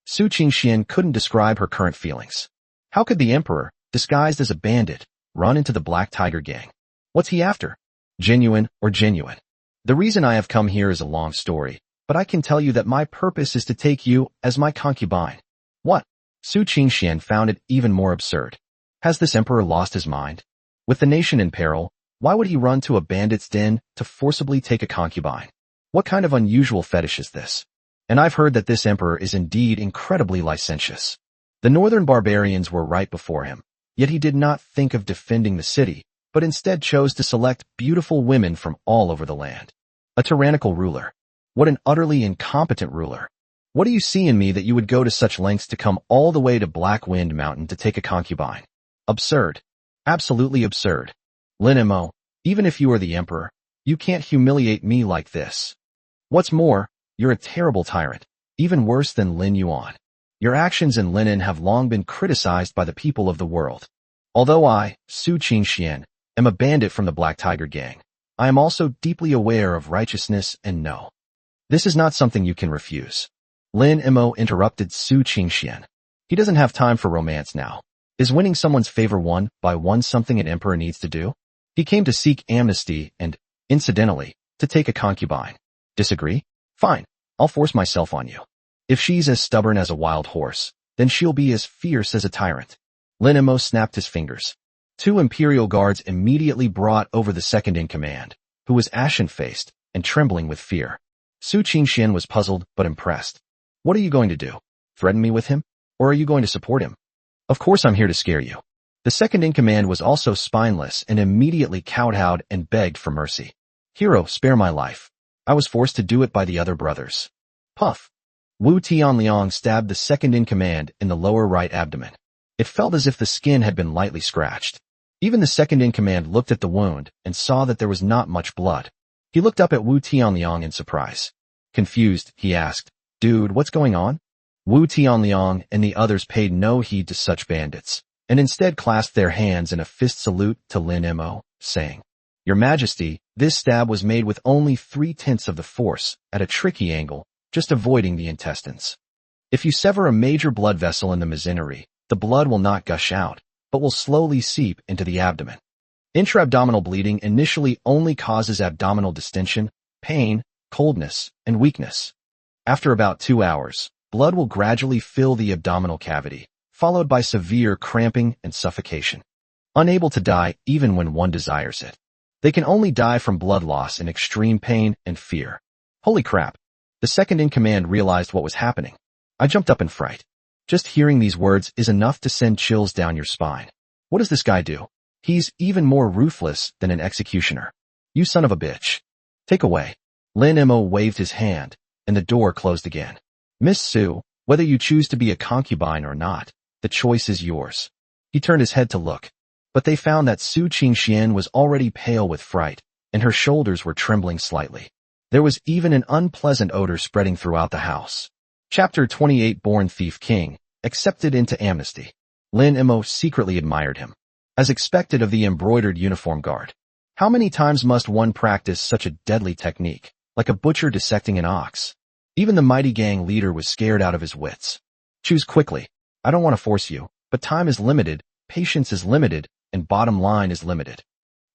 Su Qingxian couldn't describe her current feelings. How could the emperor, disguised as a bandit, run into the Black Tiger Gang? What's he after? Genuine or genuine? The reason I have come here is a long story, but I can tell you that my purpose is to take you as my concubine. What? Su Qingxian found it even more absurd. Has this emperor lost his mind? With the nation in peril, why would he run to a bandit's den to forcibly take a concubine? What kind of unusual fetish is this? And I've heard that this emperor is indeed incredibly licentious. The northern barbarians were right before him, Yet he did not think of defending the city, but instead chose to select beautiful women from all over the land. A tyrannical ruler. What an utterly incompetent ruler. What do you see in me that you would go to such lengths to come all the way to Black Wind Mountain to take a concubine? Absurd. Absolutely absurd. Lin Mo, even if you are the emperor, you can't humiliate me like this. What's more, you're a terrible tyrant, even worse than Lin Yuan. Your actions in Linen have long been criticized by the people of the world. Although I, Su Qingxian, am a bandit from the Black Tiger Gang, I am also deeply aware of righteousness and no. This is not something you can refuse. Lin Mo interrupted Su Qingxian. He doesn't have time for romance now. Is winning someone's favor one by one something an emperor needs to do? He came to seek amnesty and, incidentally, to take a concubine. Disagree? Fine, I'll force myself on you. If she's as stubborn as a wild horse, then she'll be as fierce as a tyrant. Lin Mo snapped his fingers. 2 imperial guards immediately brought over the second-in-command, who was ashen-faced and trembling with fear. Su Qingxian was puzzled but impressed. What are you going to do? Threaten me with him? Or are you going to support him? Of course I'm here to scare you. The second-in-command was also spineless and immediately kowtowed and begged for mercy. Hero, spare my life. I was forced to do it by the other brothers. Puff. Wu Tianliang stabbed the second-in-command in the lower right abdomen. It felt as if the skin had been lightly scratched. Even the second-in-command looked at the wound and saw that there was not much blood. He looked up at Wu Tianliang in surprise. Confused, he asked, "Dude, what's going on?" Wu Tianliang and the others paid no heed to such bandits, and instead clasped their hands in a fist salute to Lin Mo, saying, "Your Majesty, this stab was made with only 3/10 of the force, at a tricky angle, just avoiding the intestines. If you sever a major blood vessel in the mesentery, the blood will not gush out, but will slowly seep into the abdomen. Intra-abdominal bleeding initially only causes abdominal distension, pain, coldness, and weakness. After about 2 hours, blood will gradually fill the abdominal cavity, followed by severe cramping and suffocation. Unable to die even when one desires it. They can only die from blood loss and extreme pain and fear." Holy crap. The second-in-command realized what was happening. I jumped up in fright. Just hearing these words is enough to send chills down your spine. What does this guy do? He's even more ruthless than an executioner. You son of a bitch. Take away. Lin Mo waved his hand, and the door closed again. Miss Su, whether you choose to be a concubine or not, the choice is yours. He turned his head to look, but they found that Su Qingxian was already pale with fright, and her shoulders were trembling slightly. There was even an unpleasant odor spreading throughout the house. Chapter 28 Born Thief King, accepted into amnesty. Lin Mo secretly admired him. As expected of the embroidered uniform guard. How many times must one practice such a deadly technique, like a butcher dissecting an ox? Even the mighty gang leader was scared out of his wits. Choose quickly. I don't want to force you, but time is limited, patience is limited, and bottom line is limited.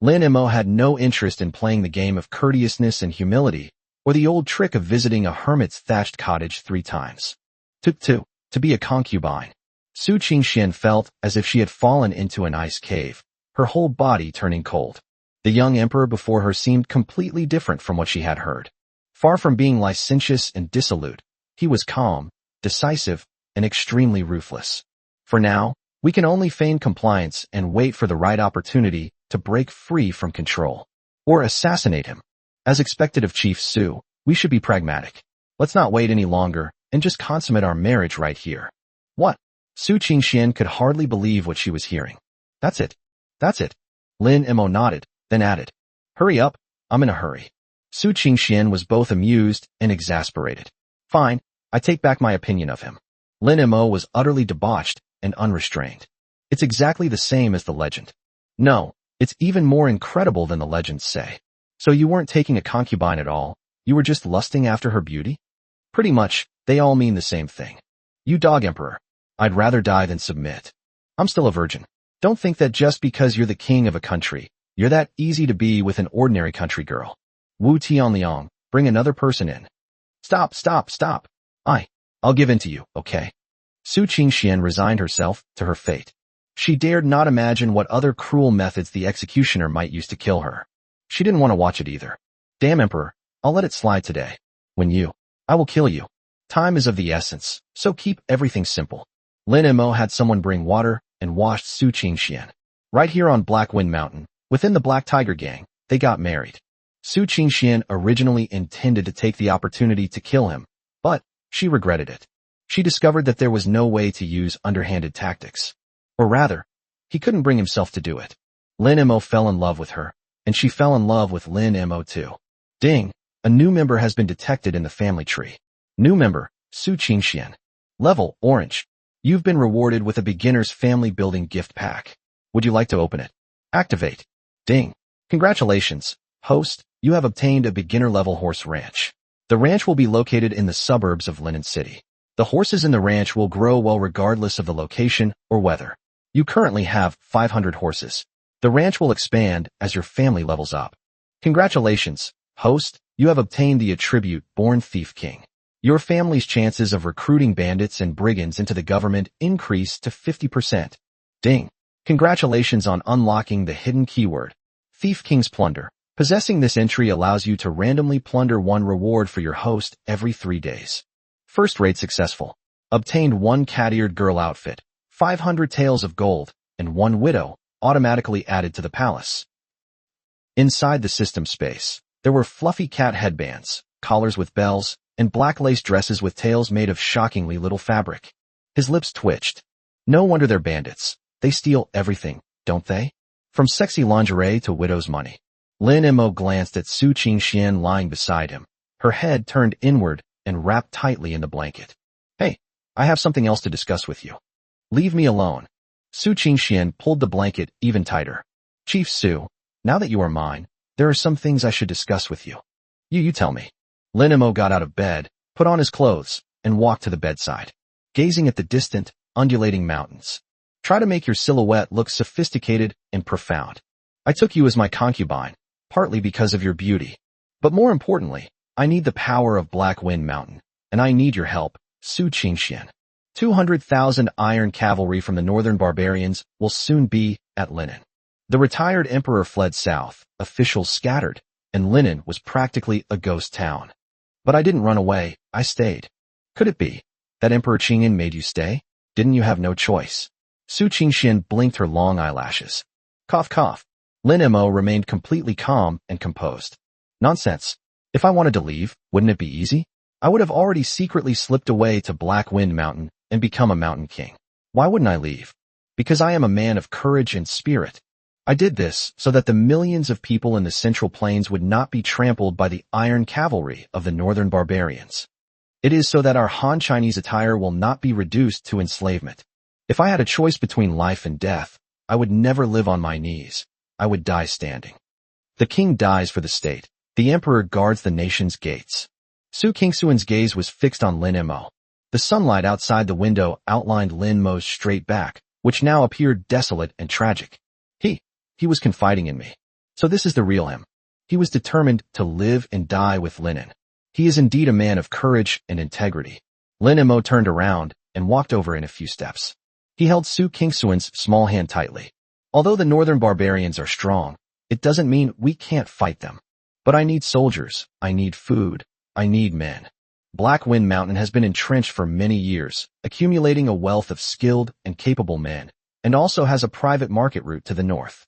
Lin Mo had no interest in playing the game of courteousness and humility, or the old trick of visiting a hermit's thatched cottage 3 times. To be a concubine. Su Qingxian felt as if she had fallen into an ice cave, her whole body turning cold. The young emperor before her seemed completely different from what she had heard. Far from being licentious and dissolute, he was calm, decisive, and extremely ruthless. For now, we can only feign compliance and wait for the right opportunity to break free from control. Or assassinate him. As expected of Chief Su, we should be pragmatic. Let's not wait any longer and just consummate our marriage right here. What? Su Qingxian could hardly believe what she was hearing. That's it. That's it. Lin Mo nodded, then added. Hurry up, I'm in a hurry. Su Qingxian was both amused and exasperated. Fine, I take back my opinion of him. Lin Mo was utterly debauched and unrestrained. It's exactly the same as the legend. No, it's even more incredible than the legends say. So you weren't taking a concubine at all, you were just lusting after her beauty? Pretty much, they all mean the same thing. You dog emperor. I'd rather die than submit. I'm still a virgin. Don't think that just because you're the king of a country, you're that easy to be with an ordinary country girl. Wu Tianliang, bring another person in. Stop. I'll give in to you, okay? Su Qingxian resigned herself to her fate. She dared not imagine what other cruel methods the executioner might use to kill her. She didn't want to watch it either. Damn emperor, I'll let it slide today. I will kill you. Time is of the essence, so keep everything simple. Lin Mo had someone bring water, and washed Su Qingxian. Right here on Black Wind Mountain, within the Black Tiger Gang, they got married. Su Qingxian originally intended to take the opportunity to kill him, but she regretted it. She discovered that there was no way to use underhanded tactics. Or rather, he couldn't bring himself to do it. Lin Mo fell in love with her, and she fell in love with Lin Mo too. Ding! A new member has been detected in the family tree. New member, Su Qingxian. Level, Orange. You've been rewarded with a beginner's family building gift pack. Would you like to open it? Activate. Ding. Congratulations, host, you have obtained a beginner-level horse ranch. The ranch will be located in the suburbs of Linen City. The horses in the ranch will grow well regardless of the location or weather. You currently have 500 horses. The ranch will expand as your family levels up. Congratulations, host, you have obtained the attribute Born Thief King. Your family's chances of recruiting bandits and brigands into the government increase to 50%. Ding. Congratulations on unlocking the hidden keyword, Thief King's Plunder. Possessing this entry allows you to randomly plunder one reward for your host every 3 days. First rate successful. Obtained 1 cat-eared girl outfit, 500 taels of gold, and 1 widow, automatically added to the palace. Inside the system space, there were fluffy cat headbands, collars with bells, and black lace dresses with tails made of shockingly little fabric. His lips twitched. No wonder they're bandits. They steal everything, don't they? From sexy lingerie to widow's money. Lin Mo glanced at Su Qingxian lying beside him, her head turned inward and wrapped tightly in the blanket. Hey, I have something else to discuss with you. Leave me alone. Su Qingxian pulled the blanket even tighter. Chief Su, now that you are mine, there are some things I should discuss with you. You tell me. Lin Mo got out of bed, put on his clothes, and walked to the bedside, gazing at the distant, undulating mountains. Try to make your silhouette look sophisticated and profound. I took you as my concubine, partly because of your beauty. But more importantly, I need the power of Black Wind Mountain, and I need your help, Su Qingxian. 200,000 iron cavalry from the northern barbarians will soon be at Linen. The retired emperor fled south, officials scattered, and Linen was practically a ghost town. But I didn't run away, I stayed. Could it be that Emperor Qingyan made you stay? Didn't you have no choice? Su Qingxian blinked her long eyelashes. Cough cough. Lin Mo remained completely calm and composed. Nonsense. If I wanted to leave, wouldn't it be easy? I would have already secretly slipped away to Black Wind Mountain and become a mountain king. Why wouldn't I leave? Because I am a man of courage and spirit. I did this so that the millions of people in the Central Plains would not be trampled by the iron cavalry of the northern barbarians. It is so that our Han Chinese attire will not be reduced to enslavement. If I had a choice between life and death, I would never live on my knees. I would die standing. The king dies for the state. The emperor guards the nation's gates. Su Qingxian's gaze was fixed on Lin Mo. The sunlight outside the window outlined Lin Mo's straight back, which now appeared desolate and tragic. He was confiding in me. So this is the real him. He was determined to live and die with Linen. He is indeed a man of courage and integrity. Lin Mo turned around and walked over in a few steps. He held Su Qingxian's small hand tightly. Although the northern barbarians are strong, it doesn't mean we can't fight them. But I need soldiers, I need food, I need men. Black Wind Mountain has been entrenched for many years, accumulating a wealth of skilled and capable men, and also has a private market route to the north.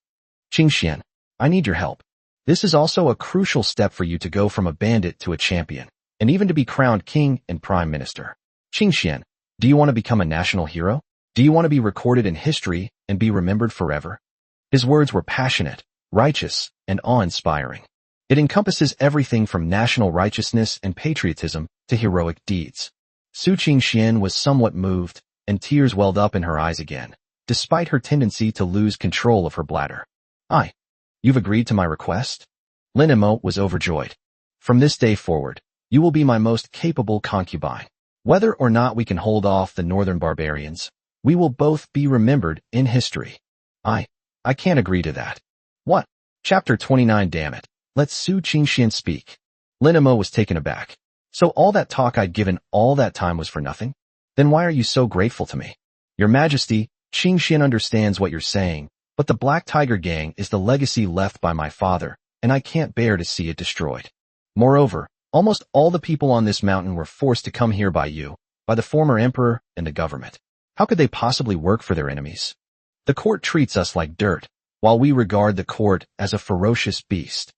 Qingxian, I need your help. This is also a crucial step for you to go from a bandit to a champion, and even to be crowned king and prime minister. Qingxian, do you want to become a national hero? Do you want to be recorded in history and be remembered forever? His words were passionate, righteous, and awe-inspiring. It encompasses everything from national righteousness and patriotism to heroic deeds. Su Qingxian was somewhat moved, and tears welled up in her eyes again, despite her tendency to lose control of her bladder. You've agreed to my request? Lin Mo was overjoyed. From this day forward, you will be my most capable concubine. Whether or not we can hold off the northern barbarians, we will both be remembered in history. I can't agree to that. What? Chapter 29. Damn it. Let Su Qingxian speak. Lin Mo was taken aback. So all that talk I'd given all that time was for nothing? Then why are you so grateful to me? Your Majesty, Qingxian understands what you're saying, but the Black Tiger Gang is the legacy left by my father, and I can't bear to see it destroyed. Moreover, almost all the people on this mountain were forced to come here by you, by the former emperor and the government. How could they possibly work for their enemies? The court treats us like dirt, while we regard the court as a ferocious beast.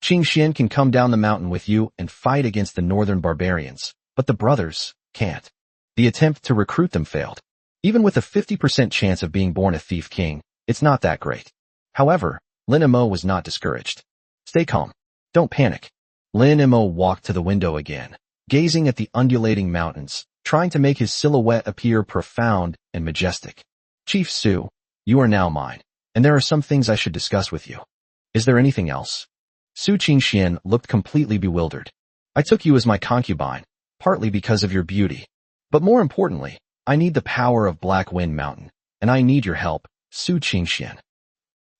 Qing Xian can come down the mountain with you and fight against the northern barbarians, but the brothers can't. The attempt to recruit them failed. Even with a 50% chance of being born a thief king, it's not that great. However, Lin Mo was not discouraged. Stay calm. Don't panic. Lin Mo walked to the window again, gazing at the undulating mountains, trying to make his silhouette appear profound and majestic. Chief Su, you are now mine, and there are some things I should discuss with you. Is there anything else? Su Qingxian looked completely bewildered. I took you as my concubine, partly because of your beauty. But more importantly, I need the power of Black Wind Mountain, and I need your help, Su Qingxian.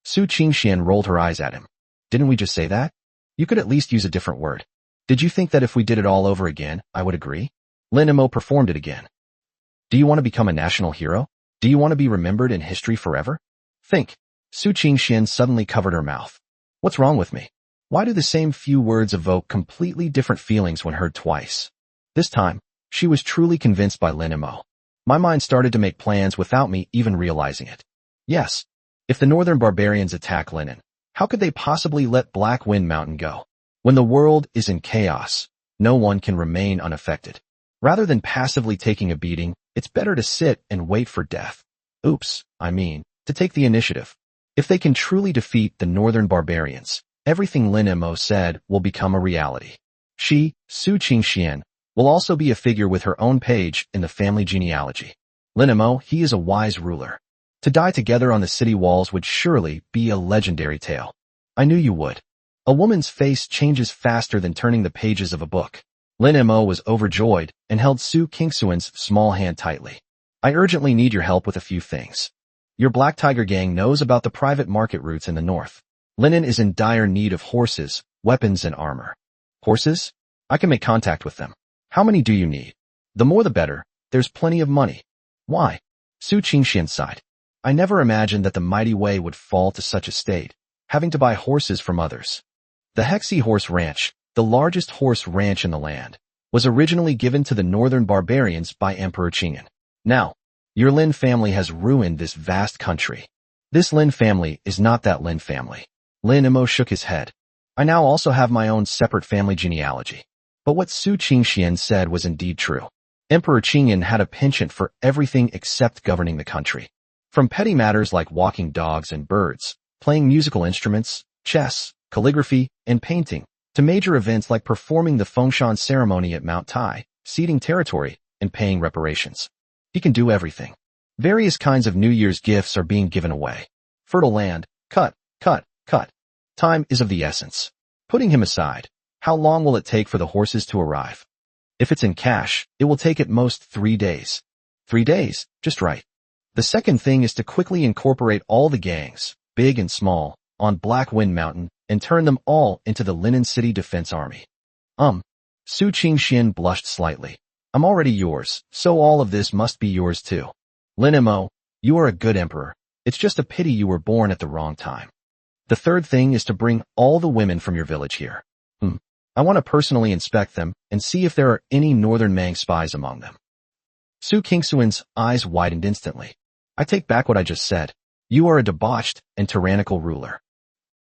Su Qingxian rolled her eyes at him. Didn't we just say that? You could at least use a different word. Did you think that if we did it all over again, I would agree? Lin Mo performed it again. Do you want to become a national hero? Do you want to be remembered in history forever? Think. Su Qingxian suddenly covered her mouth. What's wrong with me? Why do the same few words evoke completely different feelings when heard twice? This time, she was truly convinced by Lin Mo. My mind started to make plans without me even realizing it. Yes, if the northern barbarians attack Linen, how could they possibly let Black Wind Mountain go? When the world is in chaos, no one can remain unaffected. Rather than passively taking a beating, it's better to sit and wait for death. To take the initiative. If they can truly defeat the northern barbarians, everything Lin Mo said will become a reality. She, Su Qingxian, will also be a figure with her own page in the family genealogy. Lin Mo, he is a wise ruler. To die together on the city walls would surely be a legendary tale. I knew you would. A woman's face changes faster than turning the pages of a book. Lin Mo was overjoyed and held Su Qingxian's small hand tightly. I urgently need your help with a few things. Your Black Tiger gang knows about the private market routes in the north. Linen is in dire need of horses, weapons, and armor. Horses? I can make contact with them. How many do you need? The more the better. There's plenty of money. Why? Su Qingxian sighed. I never imagined that the mighty Wei would fall to such a state, having to buy horses from others. The Hexi Horse Ranch, the largest horse ranch in the land, was originally given to the northern barbarians by Emperor Qingyan. Now, your Lin family has ruined this vast country. This Lin family is not that Lin family. Lin Mo shook his head. I now also have my own separate family genealogy. But what Su Qingxian said was indeed true. Emperor Qingyan had a penchant for everything except governing the country. From petty matters like walking dogs and birds, playing musical instruments, chess, calligraphy, and painting, to major events like performing the Fengshan ceremony at Mount Tai, ceding territory, and paying reparations. He can do everything. Various kinds of New Year's gifts are being given away. Fertile land, cut. Time is of the essence. Putting him aside, how long will it take for the horses to arrive? If it's in cash, it will take at most 3 days. 3 days, just right. The second thing is to quickly incorporate all the gangs, big and small, on Black Wind Mountain and turn them all into the Linen City Defense Army. Su Qingxian blushed slightly. I'm already yours, so all of this must be yours too. Lin Mo, you are a good emperor. It's just a pity you were born at the wrong time. The third thing is to bring all the women from your village here. I want to personally inspect them and see if there are any Northern Mang spies among them. Su Qingxian's eyes widened instantly. I take back what I just said. You are a debauched and tyrannical ruler.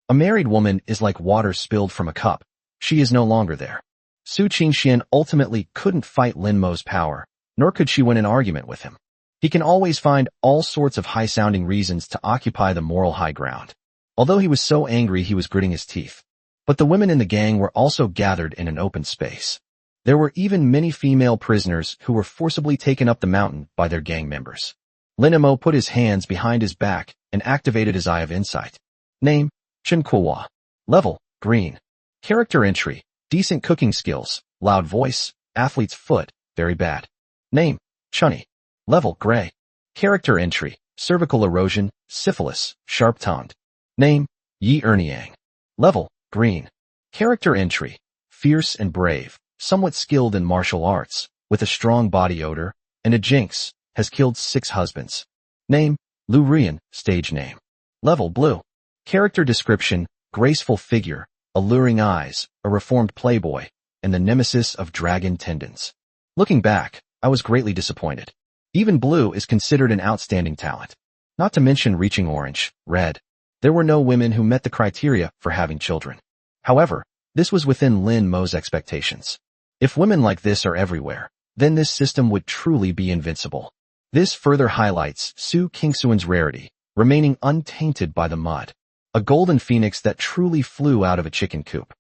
A married woman is like water spilled from a cup. She is no longer there. Su Qingxian ultimately couldn't fight Lin Mo's power, nor could she win an argument with him. He can always find all sorts of high-sounding reasons to occupy the moral high ground. Although he was so angry he was gritting his teeth. But the women in the gang were also gathered in an open space. There were even many female prisoners who were forcibly taken up the mountain by their gang members. Lin Mo put his hands behind his back and activated his Eye of Insight. Name, Chen Kuo. Level, Green. Character entry, decent cooking skills, loud voice, athlete's foot, very bad. Name, Chunny. Level, Gray. Character entry, cervical erosion, syphilis, sharp-tongued. Name, Yi Erniang. Level, Green. Character entry, fierce and brave, somewhat skilled in martial arts, with a strong body odor, and a jinx, has killed 6 husbands. Name, Lu Rian, stage name. Level, Blue. Character description, graceful figure, alluring eyes, a reformed playboy, and the nemesis of dragon tendons. Looking back, I was greatly disappointed. Even Blue is considered an outstanding talent. not to mention reaching orange, red. There were no women who met the criteria for having children. However, this was within Lin Mo's expectations. If women like this are everywhere, then this system would truly be invincible. This further highlights Su Qingxuan's rarity, remaining untainted by the mud. A golden phoenix that truly flew out of a chicken coop.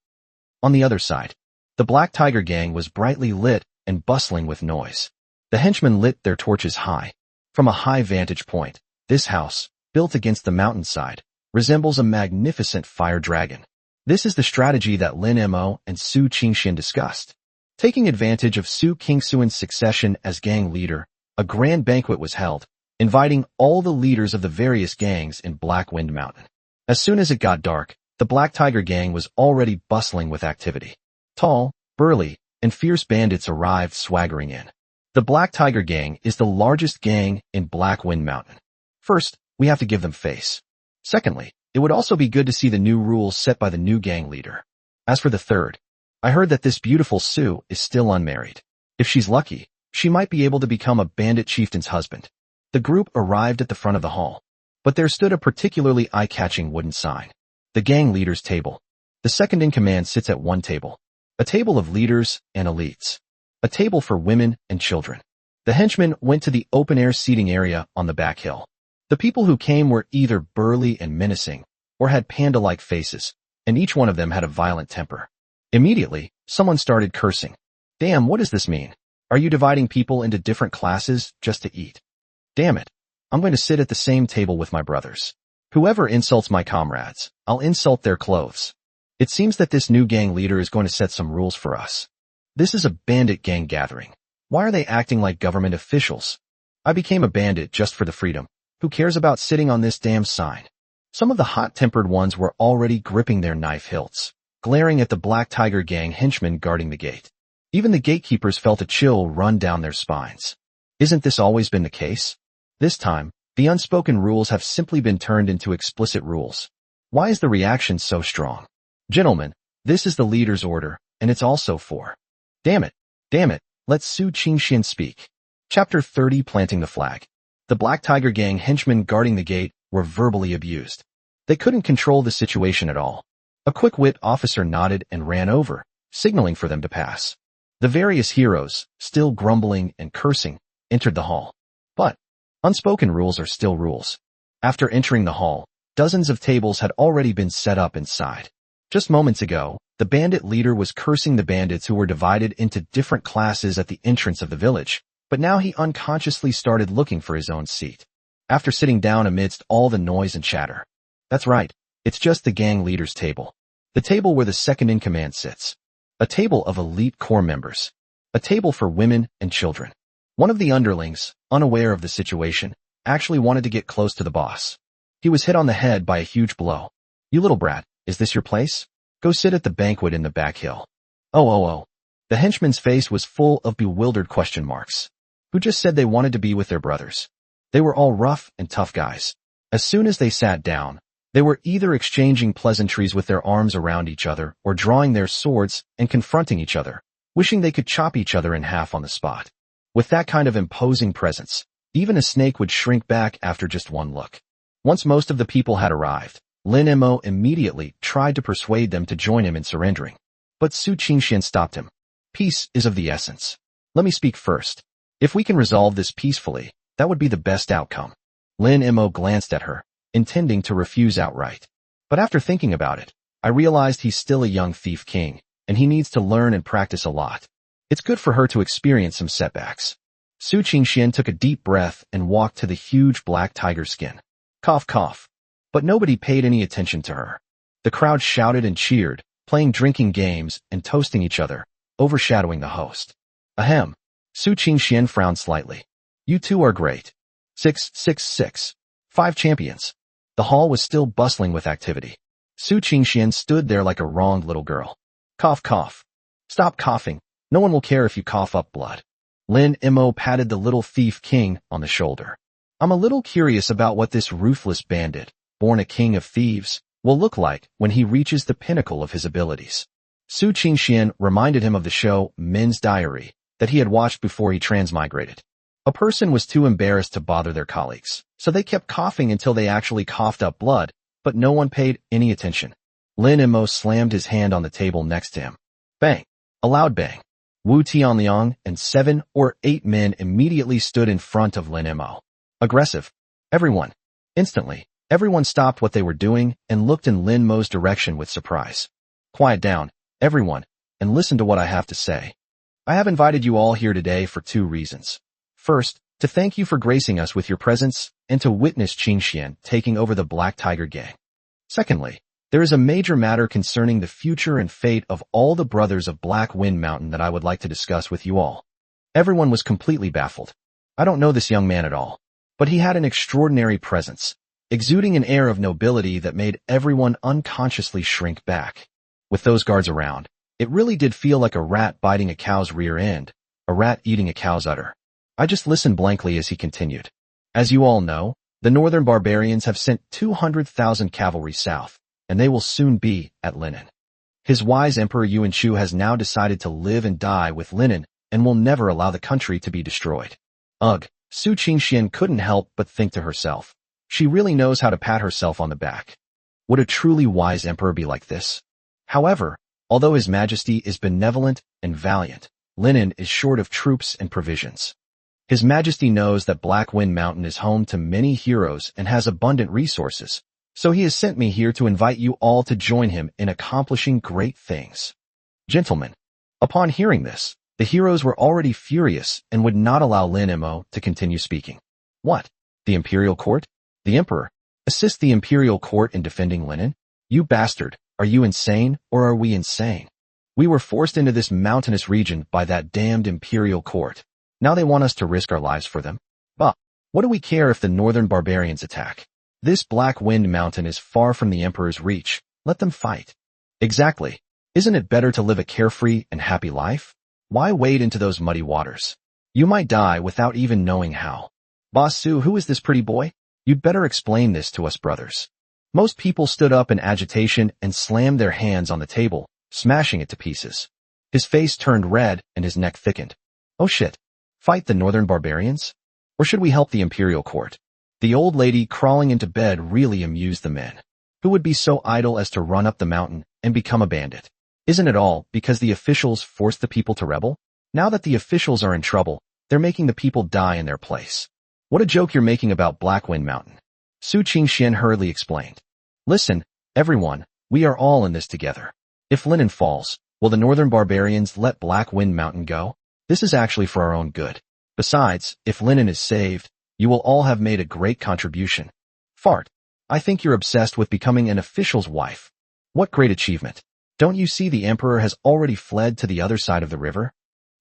On the other side, the Black Tiger Gang was brightly lit and bustling with noise. The henchmen lit their torches high. From a high vantage point, this house, built against the mountainside, resembles a magnificent fire dragon. This is the strategy that Lin Mo and Su Qingxian discussed. Taking advantage of Su Qingxuan's succession as gang leader, a grand banquet was held, inviting all the leaders of the various gangs in Black Wind Mountain. As soon as it got dark, the Black Tiger Gang was already bustling with activity. Tall, burly, and fierce bandits arrived swaggering in. The Black Tiger Gang is the largest gang in Black Wind Mountain. First, we have to give them face. Secondly, it would also be good to see the new rules set by the new gang leader. As for the third, I heard that this beautiful Su is still unmarried. If she's lucky, she might be able to become a bandit chieftain's husband. The group arrived at the front of the hall, but there stood a particularly eye-catching wooden sign. The gang leader's table. The second in command sits at one table. A table of leaders and elites. A table for women and children. The henchmen went to the open-air seating area on the back hill. The people who came were either burly and menacing, or had panda-like faces, and each one of them had a violent temper. Immediately, someone started cursing. Damn, what does this mean? Are you dividing people into different classes just to eat? Damn it. I'm going to sit at the same table with my brothers. Whoever insults my comrades, I'll insult their clothes. It seems that this new gang leader is going to set some rules for us. This is a bandit gang gathering. Why are they acting like government officials? I became a bandit just for the freedom. Who cares about sitting on this damn sign? Some of the hot-tempered ones were already gripping their knife hilts, glaring at the Black Tiger Gang henchmen guarding the gate. Even the gatekeepers felt a chill run down their spines. Isn't this always been the case? This time, the unspoken rules have simply been turned into explicit rules. Why is the reaction so strong? Gentlemen, this is the leader's order, and it's also for. Damn it, let Su Qingxian speak. Chapter 30 Planting the Flag. The Black Tiger Gang henchmen guarding the gate were verbally abused. They couldn't control the situation at all. A quick-wit officer nodded and ran over, signaling for them to pass. The various heroes, still grumbling and cursing, entered the hall. But unspoken rules are still rules. After entering the hall, dozens of tables had already been set up inside. Just moments ago, the bandit leader was cursing the bandits who were divided into different classes at the entrance of the village, but now he unconsciously started looking for his own seat. After sitting down amidst all the noise and chatter. That's right, it's just the gang leader's table. The table where the second-in-command sits. A table of elite corps members. A table for women and children. One of the underlings, unaware of the situation, actually wanted to get close to the boss. He was hit on the head by a huge blow. You little brat, is this your place? Go sit at the banquet in the back hill. Oh. The henchman's face was full of bewildered question marks. Who just said they wanted to be with their brothers? They were all rough and tough guys. As soon as they sat down, they were either exchanging pleasantries with their arms around each other or drawing their swords and confronting each other, wishing they could chop each other in half on the spot. With that kind of imposing presence, even a snake would shrink back after just one look. Once most of the people had arrived, Lin Mo immediately tried to persuade them to join him in surrendering. But Su Qingxian stopped him. Peace is of the essence. Let me speak first. If we can resolve this peacefully, that would be the best outcome. Lin Mo glanced at her, intending to refuse outright. But after thinking about it, I realized he's still a young thief king, and he needs to learn and practice a lot. It's good for her to experience some setbacks. Su Qingxian took a deep breath and walked to the huge black tiger skin. Cough, cough. But nobody paid any attention to her. The crowd shouted and cheered, playing drinking games and toasting each other, overshadowing the host. Ahem. Su Qingxian frowned slightly. You two are great. 666. 5 champions. The hall was still bustling with activity. Su Qingxian stood there like a wronged little girl. Cough, cough. Stop coughing. No one will care if you cough up blood. Lin Mo patted the little thief king on the shoulder. I'm a little curious about what this ruthless bandit, born a king of thieves, will look like when he reaches the pinnacle of his abilities. Su Qingxian reminded him of the show Men's Diary that he had watched before he transmigrated. A person was too embarrassed to bother their colleagues, so they kept coughing until they actually coughed up blood, but no one paid any attention. Lin Imo slammed his hand on the table next to him. Bang! A loud bang. Wu Tianliang and 7 or 8 men immediately stood in front of Lin Imo. Aggressive. Everyone. Instantly, everyone stopped what they were doing and looked in Lin Mo's direction with surprise. Quiet down, everyone, and listen to what I have to say. I have invited you all here today for 2 reasons. First, to thank you for gracing us with your presence and to witness Qingxian taking over the Black Tiger Gang. Secondly, there is a major matter concerning the future and fate of all the brothers of Black Wind Mountain that I would like to discuss with you all. Everyone was completely baffled. I don't know this young man at all, but he had an extraordinary presence, exuding an air of nobility that made everyone unconsciously shrink back. With those guards around, it really did feel like a rat biting a cow's rear end, a rat eating a cow's udder. I just listened blankly as he continued. As you all know, the northern barbarians have sent 200,000 cavalry south, and they will soon be at Linen. His wise Emperor Yuan Shu has now decided to live and die with Linen and will never allow the country to be destroyed. Ugh, Su Qingxian couldn't help but think to herself. She really knows how to pat herself on the back. Would a truly wise emperor be like this? However, although His Majesty is benevolent and valiant, Linen is short of troops and provisions. His Majesty knows that Black Wind Mountain is home to many heroes and has abundant resources, so he has sent me here to invite you all to join him in accomplishing great things. Gentlemen, upon hearing this, the heroes were already furious and would not allow Lin Imo to continue speaking. What? The Imperial Court? The Emperor? Assist the Imperial Court in defending Linen? You bastard, are you insane or are we insane? We were forced into this mountainous region by that damned Imperial Court. Now they want us to risk our lives for them? Bah, what do we care if the northern barbarians attack? This Black Wind Mountain is far from the Emperor's reach. Let them fight. Exactly. Isn't it better to live a carefree and happy life? Why wade into those muddy waters? You might die without even knowing how. Boss Su, who is this pretty boy? You'd better explain this to us brothers. Most people stood up in agitation and slammed their hands on the table, smashing it to pieces. His face turned red and his neck thickened. Oh shit. Fight the northern barbarians? Or should we help the Imperial Court? The old lady crawling into bed really amused the men. Who would be so idle as to run up the mountain and become a bandit? Isn't it all because the officials forced the people to rebel? Now that the officials are in trouble, they're making the people die in their place. What a joke you're making about Black Wind Mountain. Su Qingxian hurriedly explained. Listen, everyone, we are all in this together. If Linen falls, will the northern barbarians let Black Wind Mountain go? This is actually for our own good. Besides, if Linen is saved, you will all have made a great contribution. Fart. I think you're obsessed with becoming an official's wife. What great achievement. Don't you see the Emperor has already fled to the other side of the river?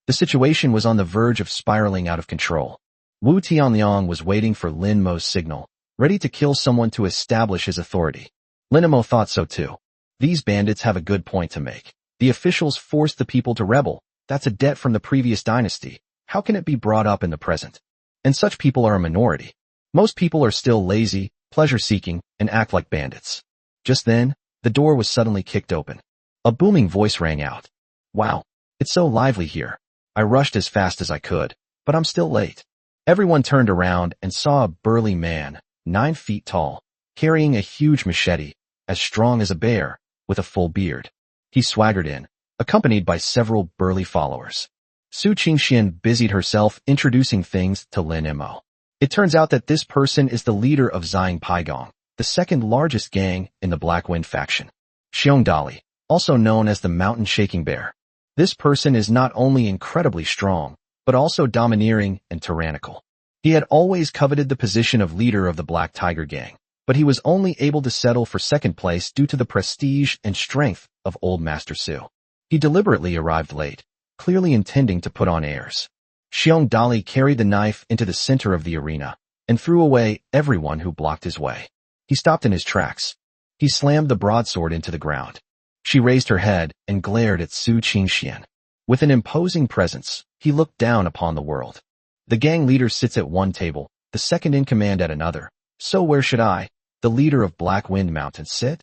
The situation was on the verge of spiraling out of control. Wu Tianliang was waiting for Lin Mo's signal, ready to kill someone to establish his authority. Lin Mo thought so too. These bandits have a good point to make. The officials forced the people to rebel. That's a debt from the previous dynasty. How can it be brought up in the present? And such people are a minority. Most people are still lazy, pleasure-seeking, and act like bandits. Just then, the door was suddenly kicked open. A booming voice rang out. Wow, it's so lively here. I rushed as fast as I could, but I'm still late. Everyone turned around and saw a burly man, 9 feet tall, carrying a huge machete, as strong as a bear, with a full beard. He swaggered in, accompanied by several burly followers. Su Qingxian busied herself introducing things to Lin Imo. It turns out that this person is the leader of Xiang Paigong, the second largest gang in the Black Wind faction. Xiong Dali, also known as the Mountain Shaking Bear. This person is not only incredibly strong, but also domineering and tyrannical. He had always coveted the position of leader of the Black Tiger Gang, but he was only able to settle for second place due to the prestige and strength of Old Master Su. He deliberately arrived late, clearly intending to put on airs. Xiong Dali carried the knife into the center of the arena and threw away everyone who blocked his way. He stopped in his tracks. He slammed the broadsword into the ground. She raised her head and glared at Su Qingxian. With an imposing presence, he looked down upon the world. The gang leader sits at one table, the second in command at another. So where should I, the leader of Black Wind Mountain, sit?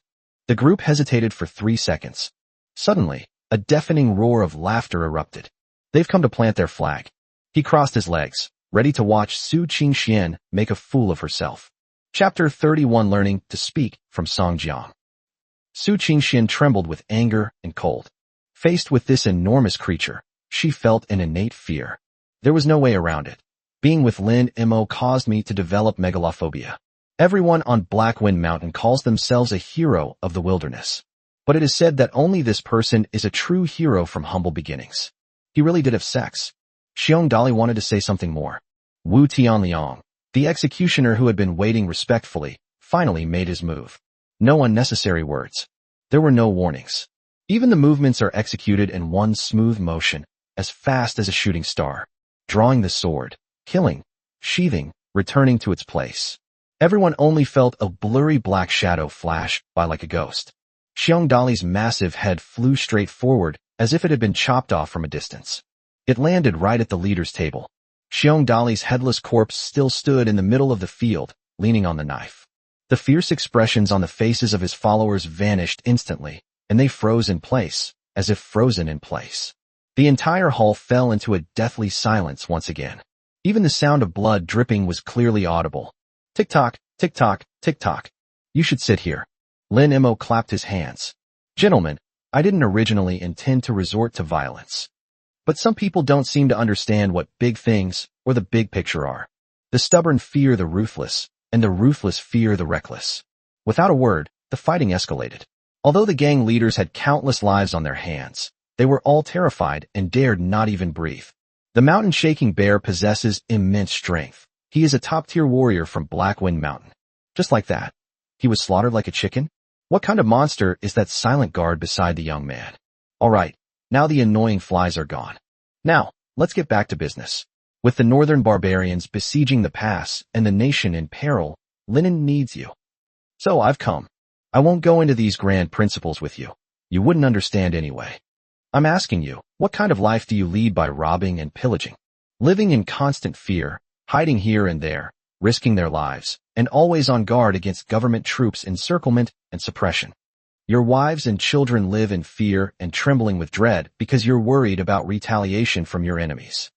The group hesitated for 3 seconds. Suddenly, a deafening roar of laughter erupted. They've come to plant their flag. He crossed his legs, ready to watch Su Qingxian make a fool of herself. Chapter 31, Learning to Speak from Song Jiang. Su Qingxian trembled with anger and cold. Faced with this enormous creature, she felt an innate fear. There was no way around it. Being with Lin Mo caused me to develop megalophobia. Everyone on Blackwind Mountain calls themselves a hero of the wilderness. But it is said that only this person is a true hero from humble beginnings. He really did have sex. Xiong Dali wanted to say something more. Wu Tianliang, the executioner who had been waiting respectfully, finally made his move. No unnecessary words. There were no warnings. Even the movements are executed in one smooth motion, as fast as a shooting star. Drawing the sword, killing, sheathing, returning to its place. Everyone only felt a blurry black shadow flash by like a ghost. Xiong Dali's massive head flew straight forward as if it had been chopped off from a distance. It landed right at the leader's table. Xiong Dali's headless corpse still stood in the middle of the field, leaning on the knife. The fierce expressions on the faces of his followers vanished instantly, and they froze in place, as if frozen in place. The entire hall fell into a deathly silence once again. Even the sound of blood dripping was clearly audible. Tick-tock, tick-tock, tick-tock. You should sit here. Lin Mo clapped his hands. Gentlemen, I didn't originally intend to resort to violence. But some people don't seem to understand what big things or the big picture are. The stubborn fear the ruthless, and the ruthless fear the reckless. Without a word, the fighting escalated. Although the gang leaders had countless lives on their hands, they were all terrified and dared not even breathe. The mountain-shaking bear possesses immense strength. He is a top-tier warrior from Blackwind Mountain. Just like that. He was slaughtered like a chicken? What kind of monster is that silent guard beside the young man? All right, now the annoying flies are gone. Now, let's get back to business. With the northern barbarians besieging the pass and the nation in peril, Linen needs you. So I've come. I won't go into these grand principles with you. You wouldn't understand anyway. I'm asking you, what kind of life do you lead by robbing and pillaging? Living in constant fear, hiding here and there, risking their lives, and always on guard against government troops' encirclement and suppression. Your wives and children live in fear and trembling with dread because you're worried about retaliation from your enemies.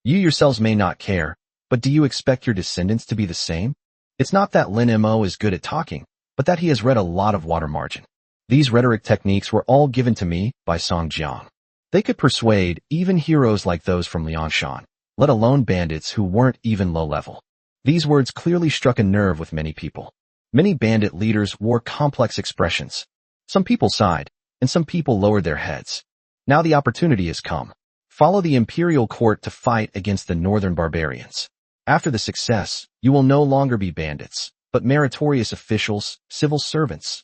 You yourselves may not care, but do you expect your descendants to be the same? It's not that Lin Mo is good at talking, but that he has read a lot of water margin. These rhetoric techniques were all given to me by Song Jiang. They could persuade even heroes like those from Liangshan, let alone bandits who weren't even low level. These words clearly struck a nerve with many people. Many bandit leaders wore complex expressions. Some people sighed, and some people lowered their heads. Now the opportunity has come. Follow the imperial court to fight against the northern barbarians. After the success, you will no longer be bandits, but meritorious officials, civil servants.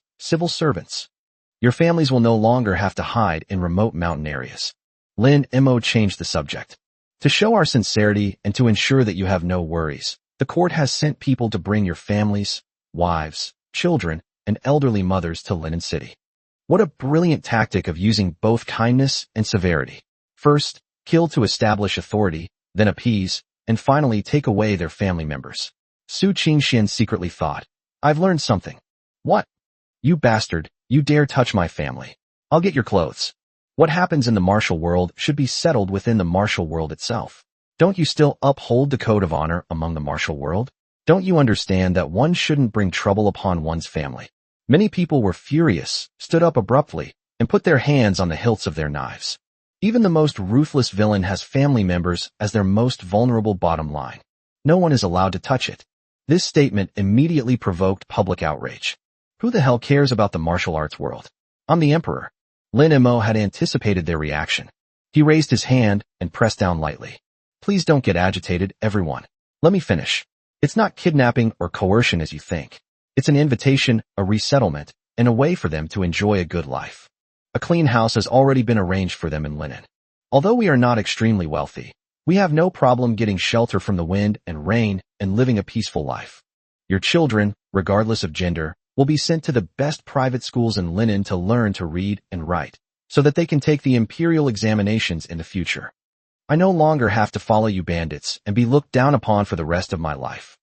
Your families will no longer have to hide in remote mountain areas. Lin Mo changed the subject. To show our sincerity and to ensure that you have no worries, the court has sent people to bring your families, wives, children, and elderly mothers to Linen City. What a brilliant tactic of using both kindness and severity. First, kill to establish authority, then appease, and finally take away their family members. Su Qingxian secretly thought, I've learned something. What? You bastard, you dare touch my family. I'll get your clothes. What happens in the martial world should be settled within the martial world itself. Don't you still uphold the code of honor among the martial world? Don't you understand that one shouldn't bring trouble upon one's family? Many people were furious, stood up abruptly, and put their hands on the hilts of their knives. Even the most ruthless villain has family members as their most vulnerable bottom line. No one is allowed to touch it. This statement immediately provoked public outrage. Who the hell cares about the martial arts world? I'm the emperor. Lin Mo had anticipated their reaction. He raised his hand and pressed down lightly. Please don't get agitated, everyone. Let me finish. It's not kidnapping or coercion as you think. It's an invitation, a resettlement, and a way for them to enjoy a good life. A clean house has already been arranged for them in Linen. Although we are not extremely wealthy, we have no problem getting shelter from the wind and rain and living a peaceful life. Your children, regardless of gender, will be sent to the best private schools in Linen to learn to read and write, so that they can take the imperial examinations in the future. I no longer have to follow you bandits and be looked down upon for the rest of my life.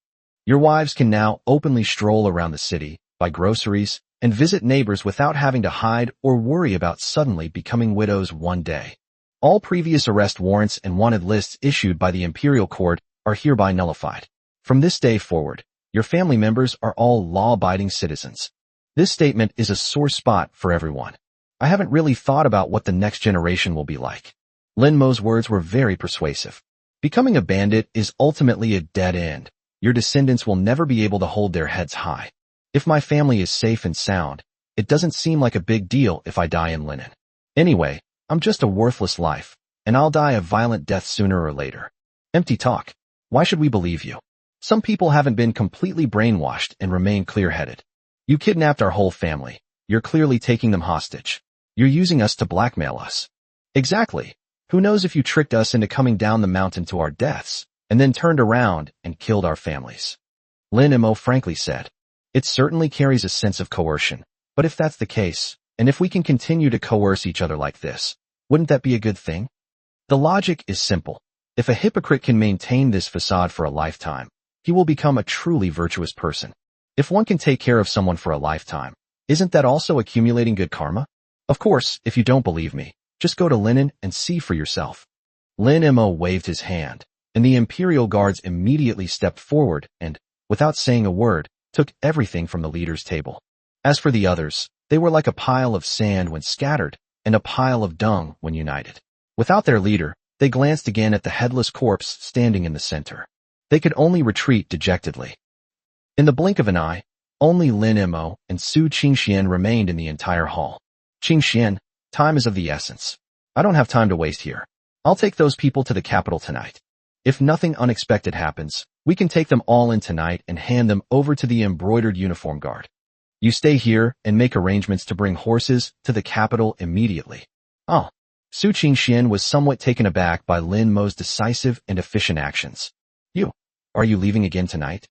Your wives can now openly stroll around the city, buy groceries, and visit neighbors without having to hide or worry about suddenly becoming widows one day. All previous arrest warrants and wanted lists issued by the imperial court are hereby nullified. From this day forward, your family members are all law-abiding citizens. This statement is a sore spot for everyone. I haven't really thought about what the next generation will be like. Lin Mo's words were very persuasive. Becoming a bandit is ultimately a dead end. Your descendants will never be able to hold their heads high. If my family is safe and sound, it doesn't seem like a big deal if I die in linen. Anyway, I'm just a worthless life, and I'll die a violent death sooner or later. Empty talk. Why should we believe you? Some people haven't been completely brainwashed and remain clear-headed. You kidnapped our whole family. You're clearly taking them hostage. You're using us to blackmail us. Exactly. Who knows if you tricked us into coming down the mountain to our deaths, and then turned around and killed our families. Lin Mo frankly said. It certainly carries a sense of coercion, but if that's the case, and if we can continue to coerce each other like this, wouldn't that be a good thing? The logic is simple. If a hypocrite can maintain this facade for a lifetime, he will become a truly virtuous person. If one can take care of someone for a lifetime, isn't that also accumulating good karma? Of course, if you don't believe me, just go to Linen and see for yourself. Lin Mo waved his hand, and the Imperial Guards immediately stepped forward and, without saying a word, took everything from the leader's table. As for the others, they were like a pile of sand when scattered, and a pile of dung when united. Without their leader, they glanced again at the headless corpse standing in the center. They could only retreat dejectedly. In the blink of an eye, only Lin Mo and Su Qingxian remained in the entire hall. Qingxian, time is of the essence. I don't have time to waste here. I'll take those people to the capital tonight. If nothing unexpected happens, we can take them all in tonight and hand them over to the embroidered uniform guard. You stay here and make arrangements to bring horses to the capital immediately. Oh. Su Qingxian was somewhat taken aback by Lin Mo's decisive and efficient actions. Are you leaving again tonight?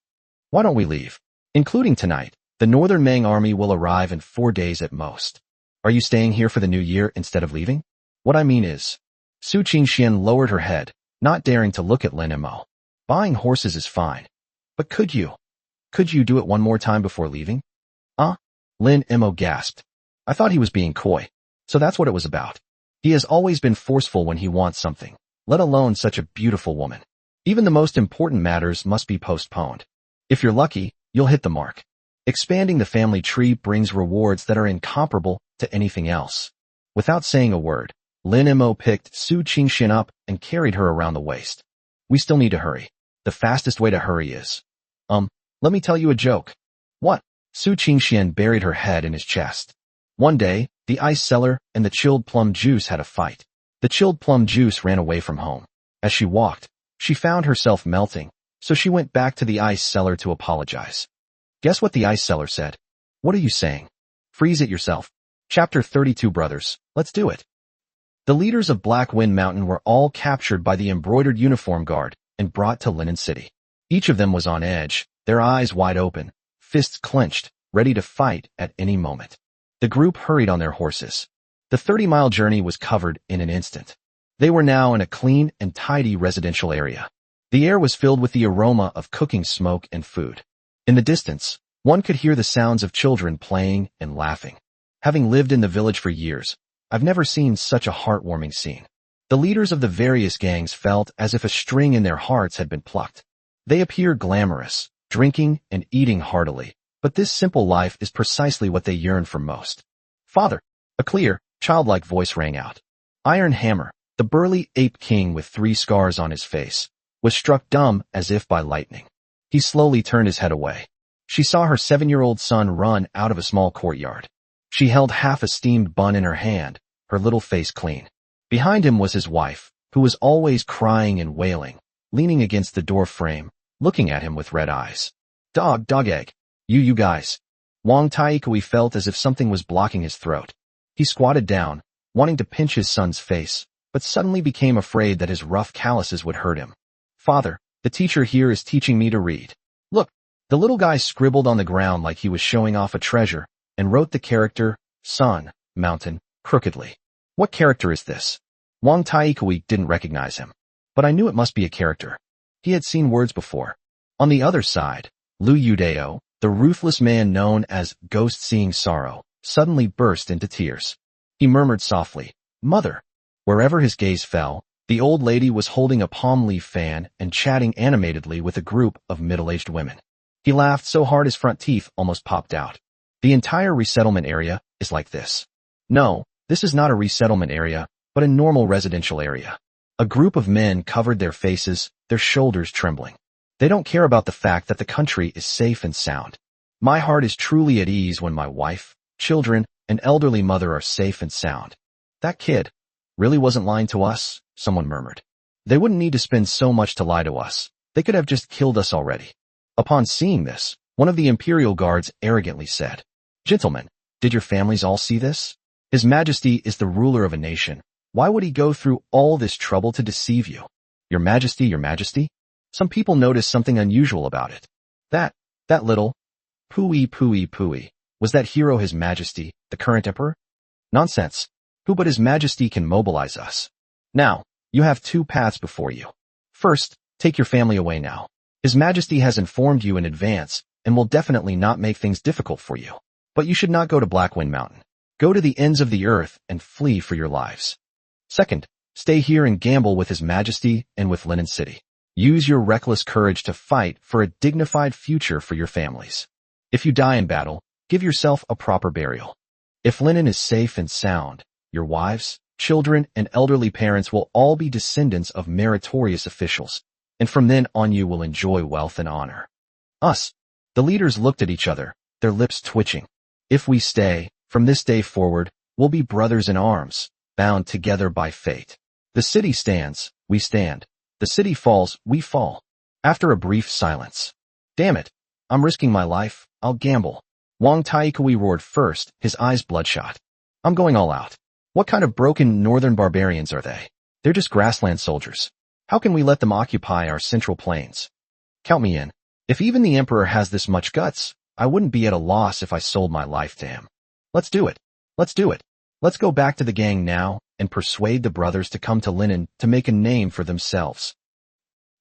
Why don't we leave? Including tonight, the Northern Meng army will arrive in 4 days at most. Are you staying here for the new year instead of leaving? What I mean is, Su Qingxian lowered her head, not daring to look at Lin Mo. Buying horses is fine. But could you do it one more time before leaving? Lin Mo gasped. I thought he was being coy. So that's what it was about. He has always been forceful when he wants something, let alone such a beautiful woman. Even the most important matters must be postponed. If you're lucky, you'll hit the mark. Expanding the family tree brings rewards that are incomparable to anything else. Without saying a word, Lin Mo picked Su Qingxian up and carried her around the waist. We still need to hurry. The fastest way to hurry is... let me tell you a joke. What? Su Qingxian buried her head in his chest. One day, the ice cellar and the chilled plum juice had a fight. The chilled plum juice ran away from home. As she walked, she found herself melting, so she went back to the ice cellar to apologize. Guess what the ice cellar said? What are you saying? Freeze it yourself. Chapter 32 Brothers, let's do it. The leaders of Black Wind Mountain were all captured by the embroidered uniform guard and brought to Linen City. Each of them was on edge, their eyes wide open, fists clenched, ready to fight at any moment. The group hurried on their horses. The 30-mile journey was covered in an instant. They were now in a clean and tidy residential area. The air was filled with the aroma of cooking smoke and food. In the distance, one could hear the sounds of children playing and laughing. Having lived in the village for years, I've never seen such a heartwarming scene. The leaders of the various gangs felt as if a string in their hearts had been plucked. They appeared glamorous, drinking and eating heartily, but this simple life is precisely what they yearn for most. Father, a clear, childlike voice rang out. Iron Hammer, the burly ape king with 3 scars on his face, was struck dumb as if by lightning. He slowly turned his head away. She saw her 7-year-old son run out of a small courtyard. She held half a steamed bun in her hand, her little face clean. Behind him was his wife, who was always crying and wailing, leaning against the door frame, looking at him with red eyes. Dog egg. You guys. Wang Taikui felt as if something was blocking his throat. He squatted down, wanting to pinch his son's face, but suddenly became afraid that his rough calluses would hurt him. Father, the teacher here is teaching me to read. Look, the little guy scribbled on the ground like he was showing off a treasure, and wrote the character, sun, mountain, crookedly. What character is this? Wang Taikui didn't recognize him. But I knew it must be a character. He had seen words before. On the other side, Lu Yudao, the ruthless man known as Ghost Seeing Sorrow, suddenly burst into tears. He murmured softly, Mother. Wherever his gaze fell, The old lady was holding a palm leaf fan and chatting animatedly with a group of middle-aged women. He laughed so hard his front teeth almost popped out. The entire resettlement area is like this. No, this is not a resettlement area, but a normal residential area. A group of men covered their faces, their shoulders trembling. They don't care about the fact that the country is safe and sound. My heart is truly at ease when my wife, children, and elderly mother are safe and sound. That kid really wasn't lying to us, someone murmured. They wouldn't need to spend so much to lie to us. They could have just killed us already. Upon seeing this, one of the imperial guards arrogantly said, "Gentlemen, did your families all see this? His Majesty is the ruler of a nation. Why would he go through all this trouble to deceive you? Your Majesty, your Majesty?" Some people noticed something unusual about it. That little pooey. Was that hero His Majesty, the current emperor? Nonsense. Who but His Majesty can mobilize us? Now, you have two paths before you. First, take your family away now. His Majesty has informed you in advance and will definitely not make things difficult for you. But you should not go to Blackwind Mountain. Go to the ends of the earth and flee for your lives. Second, stay here and gamble with His Majesty and with Linen City. Use your reckless courage to fight for a dignified future for your families. If you die in battle, give yourself a proper burial. If Linen is safe and sound, your wives, children, and elderly parents will all be descendants of meritorious officials, and from then on you will enjoy wealth and honor. Us. The leaders looked at each other, their lips twitching. If we stay, from this day forward, we'll be brothers in arms, bound together by fate. The city stands, we stand. The city falls, we fall. After a brief silence. Damn it. I'm risking my life, I'll gamble. Wang Taikui roared first, his eyes bloodshot. I'm going all out. What kind of broken northern barbarians are they? They're just grassland soldiers. How can we let them occupy our central plains? Count me in. If even the emperor has this much guts, I wouldn't be at a loss if I sold my life to him. Let's do it. Let's do it. Let's go back to the gang now and persuade the brothers to come to Linen to make a name for themselves.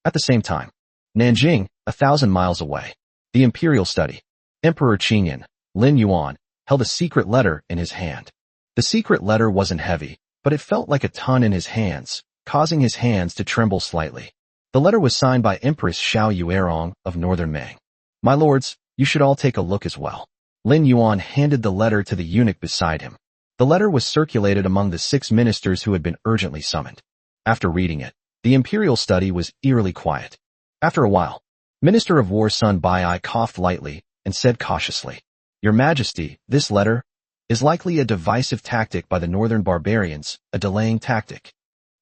At the same time, Nanjing, 1,000 miles away, the imperial study, Emperor Qingyan, Lin Yuan, held a secret letter in his hand. The secret letter wasn't heavy, but it felt like a ton in his hands, causing his hands to tremble slightly. The letter was signed by Empress Xiao Yuerong of Northern Mang. My lords, you should all take a look as well. Lin Yuan handed the letter to the eunuch beside him. The letter was circulated among the 6 ministers who had been urgently summoned. After reading it, the imperial study was eerily quiet. After a while, Minister of War Sun Bai coughed lightly and said cautiously, Your Majesty, this letter is likely a divisive tactic by the northern barbarians, a delaying tactic.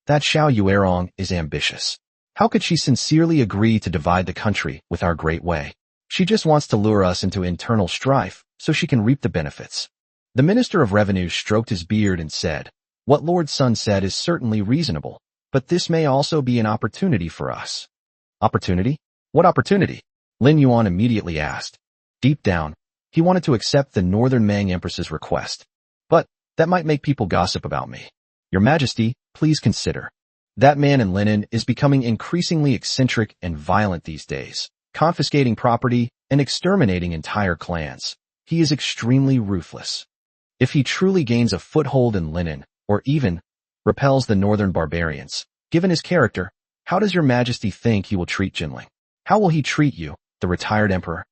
That Xiao Yuerong is ambitious. How could she sincerely agree to divide the country with our great way? She just wants to lure us into internal strife so she can reap the benefits. The Minister of Revenue stroked his beard and said, What Lord Sun said is certainly reasonable, but this may also be an opportunity for us. Opportunity? What opportunity? Lin Yuan immediately asked. Deep down, he wanted to accept the Northern Mang Empress's request. But that might make people gossip about me. Your Majesty, please consider. That man in linen is becoming increasingly eccentric and violent these days, confiscating property and exterminating entire clans. He is extremely ruthless. If he truly gains a foothold in linen, or even repels the northern barbarians, given his character, how does your Majesty think he will treat Jinling? How will he treat you, the retired emperor?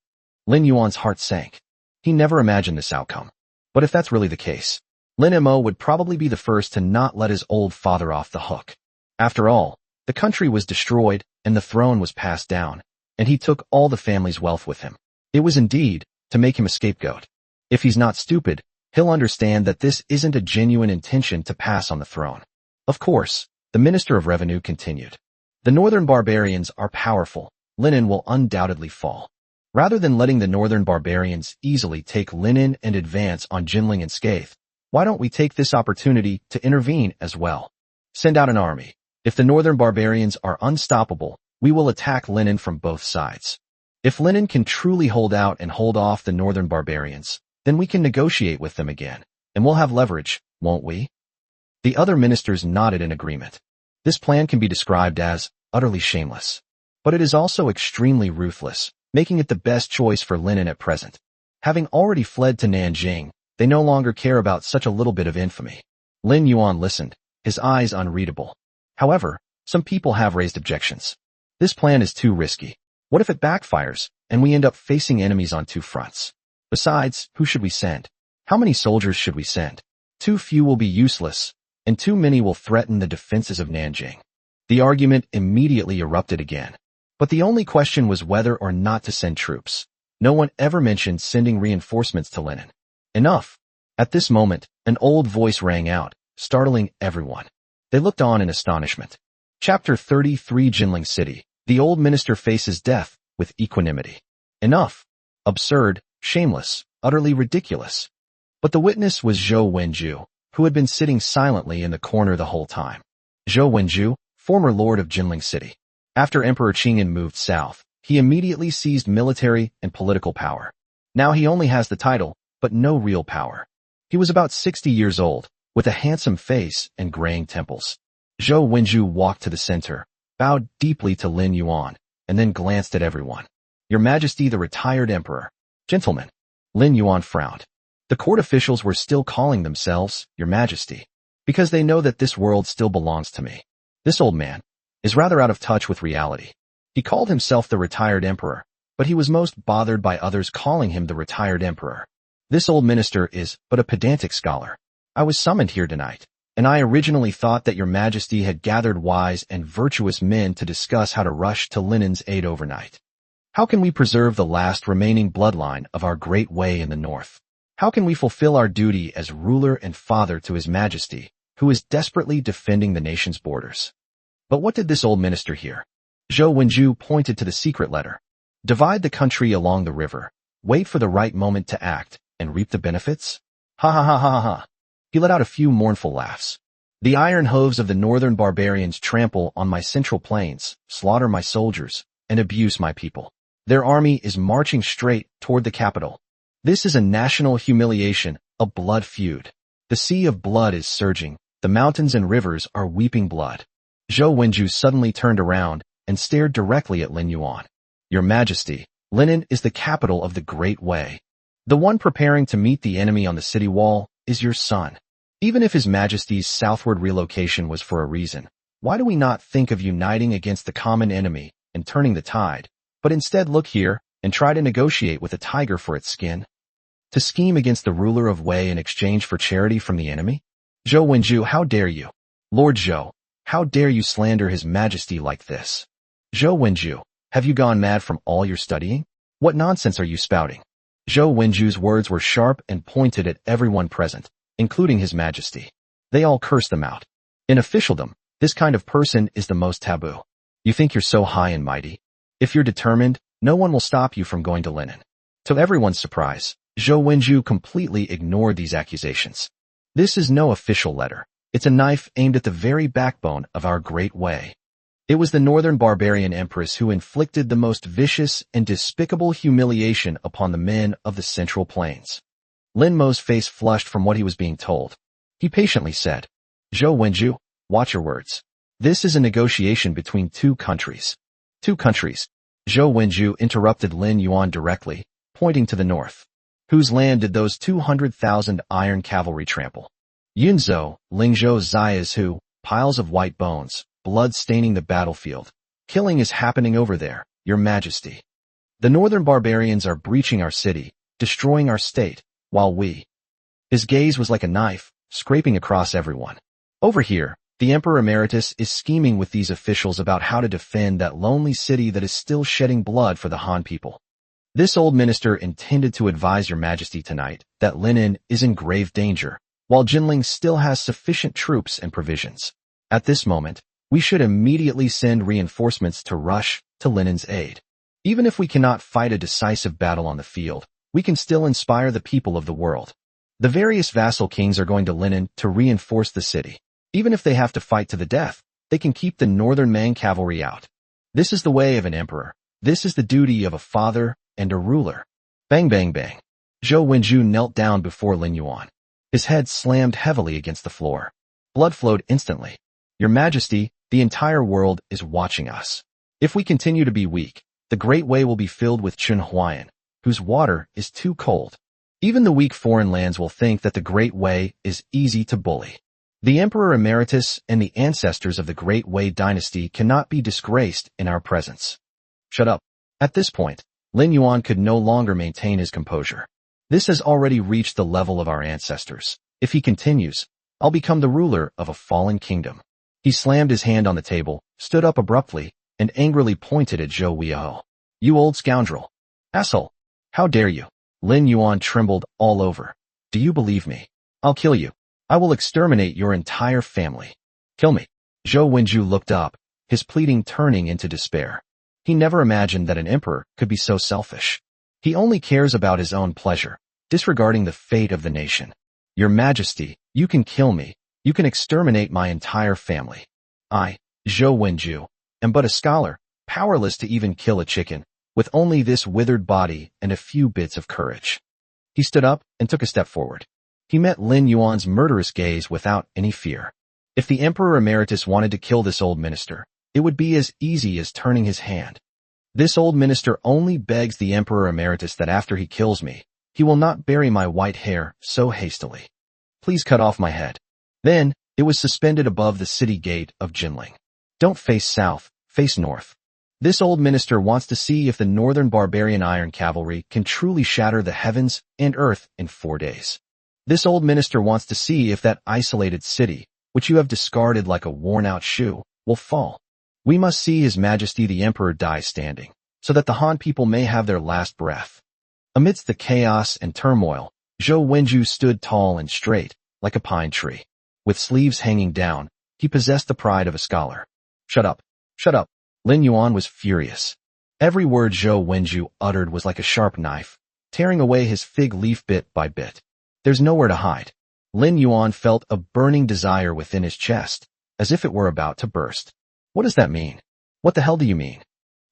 Lin Yuan's heart sank. He never imagined this outcome. But if that's really the case, Lin Mo would probably be the first to not let his old father off the hook. After all, the country was destroyed and the throne was passed down, and he took all the family's wealth with him. It was indeed to make him a scapegoat. If he's not stupid, he'll understand that this isn't a genuine intention to pass on the throne. Of course, the Minister of Revenue continued. The northern barbarians are powerful. Linen will undoubtedly fall. Rather than letting the northern barbarians easily take Linen and advance on Jinling and Skaith, why don't we take this opportunity to intervene as well? Send out an army. If the northern barbarians are unstoppable, we will attack Linen from both sides. If Linen can truly hold out and hold off the northern barbarians, then we can negotiate with them again, and we'll have leverage, won't we? The other ministers nodded in agreement. This plan can be described as utterly shameless. But it is also extremely ruthless, making it the best choice for Linen at present. Having already fled to Nanjing, they no longer care about such a little bit of infamy. Lin Yuan listened, his eyes unreadable. However, some people have raised objections. This plan is too risky. What if it backfires, and we end up facing enemies on two fronts? Besides, who should we send? How many soldiers should we send? Too few will be useless, and too many will threaten the defenses of Nanjing. The argument immediately erupted again. But the only question was whether or not to send troops. No one ever mentioned sending reinforcements to Linen. Enough! At this moment, an old voice rang out, startling everyone. They looked on in astonishment. Chapter 33 Jinling City. The old minister faces death with equanimity. Enough! Absurd, shameless, utterly ridiculous. But the witness was Zhou Wenju, who had been sitting silently in the corner the whole time. Zhou Wenju, former lord of Jinling City. After Emperor Qingyan moved south, he immediately seized military and political power. Now he only has the title, but no real power. He was about 60 years old, with a handsome face and graying temples. Zhou Wenju walked to the center, bowed deeply to Lin Yuan, and then glanced at everyone. Your Majesty, the retired emperor. Gentlemen. Lin Yuan frowned. The court officials were still calling themselves Your Majesty, because they know that this world still belongs to me. This old man is rather out of touch with reality. He called himself the retired emperor, but he was most bothered by others calling him the retired emperor. This old minister is but a pedantic scholar. I was summoned here tonight, and I originally thought that Your Majesty had gathered wise and virtuous men to discuss how to rush to Linen's aid overnight. How can we preserve the last remaining bloodline of our great way in the north? How can we fulfill our duty as ruler and father to His Majesty, who is desperately defending the nation's borders? But what did this old minister hear? Zhou Wenju pointed to the secret letter. Divide the country along the river, wait for the right moment to act, and reap the benefits? Ha ha ha ha ha. He let out a few mournful laughs. The iron hooves of the northern barbarians trample on my central plains, slaughter my soldiers, and abuse my people. Their army is marching straight toward the capital. This is a national humiliation, a blood feud. The sea of blood is surging, the mountains and rivers are weeping blood. Zhou Wenju suddenly turned around and stared directly at Lin Yuan. Your Majesty, Linen is the capital of the Great Way. The one preparing to meet the enemy on the city wall is your son. Even if His Majesty's southward relocation was for a reason, why do we not think of uniting against the common enemy and turning the tide, but instead look here and try to negotiate with a tiger for its skin? To scheme against the ruler of Wei in exchange for charity from the enemy? Zhou Wenju, how dare you? Lord Zhou, how dare you slander His Majesty like this? Zhou Wenju, have you gone mad from all your studying? What nonsense are you spouting? Zhou Wenju's words were sharp and pointed at everyone present, including His Majesty. They all cursed them out. In officialdom, this kind of person is the most taboo. You think you're so high and mighty? If you're determined, no one will stop you from going to Linen. To everyone's surprise, Zhou Wenju completely ignored these accusations. This is no official letter. It's a knife aimed at the very backbone of our great way. It was the northern barbarian empress who inflicted the most vicious and despicable humiliation upon the men of the Central Plains. Lin Mo's face flushed from what he was being told. He patiently said, Zhou Wenju, watch your words. This is a negotiation between two countries. Two countries. Zhou Wenju interrupted Lin Yuan directly, pointing to the north. Whose land did those 200,000 iron cavalry trample? Yunzhou, Lingzhou Zai's who, piles of white bones, blood staining the battlefield. Killing is happening over there, Your Majesty. The northern barbarians are breaching our city, destroying our state, while we. His gaze was like a knife, scraping across everyone. Over here, the Emperor Emeritus is scheming with these officials about how to defend that lonely city that is still shedding blood for the Han people. This old minister intended to advise Your Majesty tonight that Linen is in grave danger, while Jinling still has sufficient troops and provisions. At this moment, we should immediately send reinforcements to rush to Linen's aid. Even if we cannot fight a decisive battle on the field, we can still inspire the people of the world. The various vassal kings are going to Linen to reinforce the city. Even if they have to fight to the death, they can keep the northern Mang cavalry out. This is the way of an emperor. This is the duty of a father and a ruler. Bang bang bang. Zhou Wenju knelt down before Lin Yuan. His head slammed heavily against the floor. Blood flowed instantly. Your Majesty, the entire world is watching us. If we continue to be weak, the Great Way will be filled with Chun Huayan, whose water is too cold. Even the weak foreign lands will think that the Great Way is easy to bully. The Emperor Emeritus and the ancestors of the Great Wei dynasty cannot be disgraced in our presence. Shut up. At this point, Lin Yuan could no longer maintain his composure. This has already reached the level of our ancestors. If he continues, I'll become the ruler of a fallen kingdom. He slammed his hand on the table, stood up abruptly, and angrily pointed at Zhou Weihou. You old scoundrel. Asshole. How dare you? Lin Yuan trembled all over. Do you believe me? I'll kill you. I will exterminate your entire family. Kill me. Zhou Wenju looked up, his pleading turning into despair. He never imagined that an emperor could be so selfish. He only cares about his own pleasure, disregarding the fate of the nation. Your Majesty, you can kill me. You can exterminate my entire family. I, Zhou Wenju, am but a scholar, powerless to even kill a chicken, with only this withered body and a few bits of courage. He stood up and took a step forward. He met Lin Yuan's murderous gaze without any fear. If the Emperor Emeritus wanted to kill this old minister, it would be as easy as turning his hand. This old minister only begs the Emperor Emeritus that after he kills me, he will not bury my white hair so hastily. Please cut off my head. Then, it was suspended above the city gate of Jinling. Don't face south, face north. This old minister wants to see if the northern barbarian iron cavalry can truly shatter the heavens and earth in 4 days. This old minister wants to see if that isolated city, which you have discarded like a worn-out shoe, will fall. We must see His Majesty the Emperor die standing, so that the Han people may have their last breath. Amidst the chaos and turmoil, Zhou Wenju stood tall and straight, like a pine tree. With sleeves hanging down, he possessed the pride of a scholar. Shut up. Shut up. Lin Yuan was furious. Every word Zhou Wenju uttered was like a sharp knife, tearing away his fig leaf bit by bit. There's nowhere to hide. Lin Yuan felt a burning desire within his chest, as if it were about to burst. What does that mean? What the hell do you mean?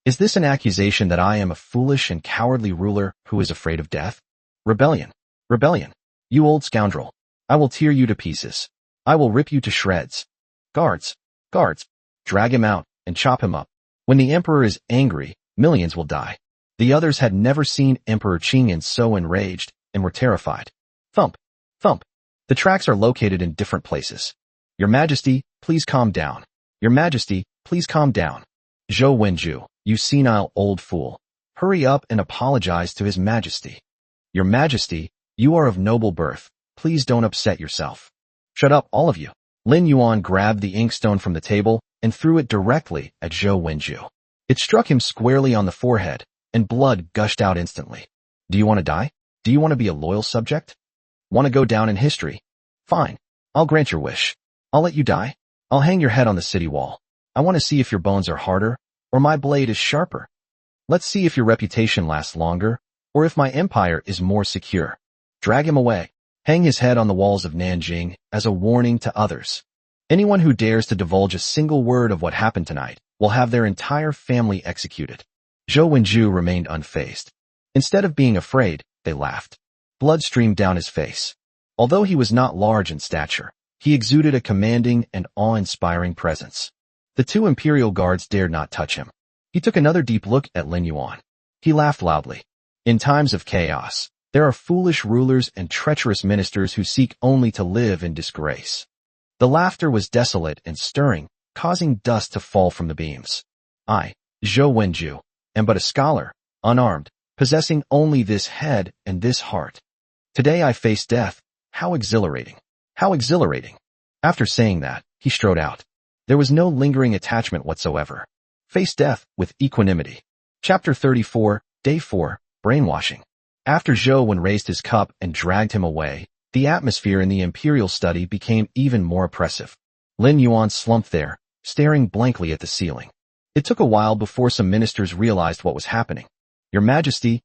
Is this an accusation that I am a foolish and cowardly ruler who is afraid of death? Rebellion. Rebellion. You old scoundrel. I will tear you to pieces. I will rip you to shreds. Guards. Guards. Drag him out and chop him up. When the emperor is angry, millions will die. The others had never seen Emperor Qingyan so enraged and were terrified. Thump. Thump. The tracks are located in different places. Your Majesty, please calm down. Your Majesty, please calm down. Zhou Wenju, you senile old fool. Hurry up and apologize to His Majesty. Your Majesty, you are of noble birth. Please don't upset yourself. Shut up, all of you. Lin Yuan grabbed the inkstone from the table and threw it directly at Zhou Wenju. It struck him squarely on the forehead, and blood gushed out instantly. Do you want to die? Do you want to be a loyal subject? Want to go down in history? Fine. I'll grant your wish. I'll let you die. I'll hang your head on the city wall. I want to see if your bones are harder, or my blade is sharper. Let's see if your reputation lasts longer, or if my empire is more secure. Drag him away. Hang his head on the walls of Nanjing as a warning to others. Anyone who dares to divulge a single word of what happened tonight will have their entire family executed. Zhou Wenju remained unfazed. Instead of being afraid, they laughed. Blood streamed down his face. Although he was not large in stature, he exuded a commanding and awe-inspiring presence. The 2 imperial guards dared not touch him. He took another deep look at Lin Yuan. He laughed loudly. In times of chaos, there are foolish rulers and treacherous ministers who seek only to live in disgrace. The laughter was desolate and stirring, causing dust to fall from the beams. I, Zhou Wenju, am but a scholar, unarmed, possessing only this head and this heart. Today I face death. How exhilarating. How exhilarating. After saying that, he strode out. There was no lingering attachment whatsoever. Face death with equanimity. Chapter 34, Day 4, Brainwashing. After Zhou Wen raised his cup and dragged him away, the atmosphere in the imperial study became even more oppressive. Lin Yuan slumped there, staring blankly at the ceiling. It took a while before some ministers realized what was happening. Your Majesty,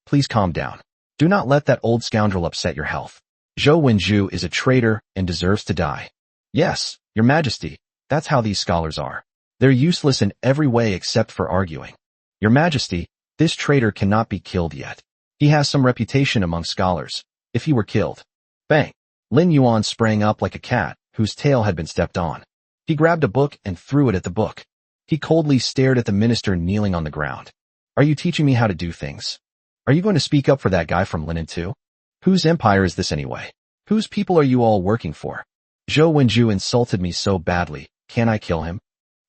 please calm down. Do not let that old scoundrel upset your health. Zhou Wenju is a traitor and deserves to die. Yes, Your Majesty, that's how these scholars are. They're useless in every way except for arguing. Your Majesty, this traitor cannot be killed yet. He has some reputation among scholars. If he were killed. Bang! Lin Yuan sprang up like a cat whose tail had been stepped on. He grabbed a book and threw it at the book. He coldly stared at the minister kneeling on the ground. Are you teaching me how to do things? Are you going to speak up for that guy from Linen too? Whose empire is this anyway? Whose people are you all working for? Zhou Wenju insulted me so badly, can I kill him?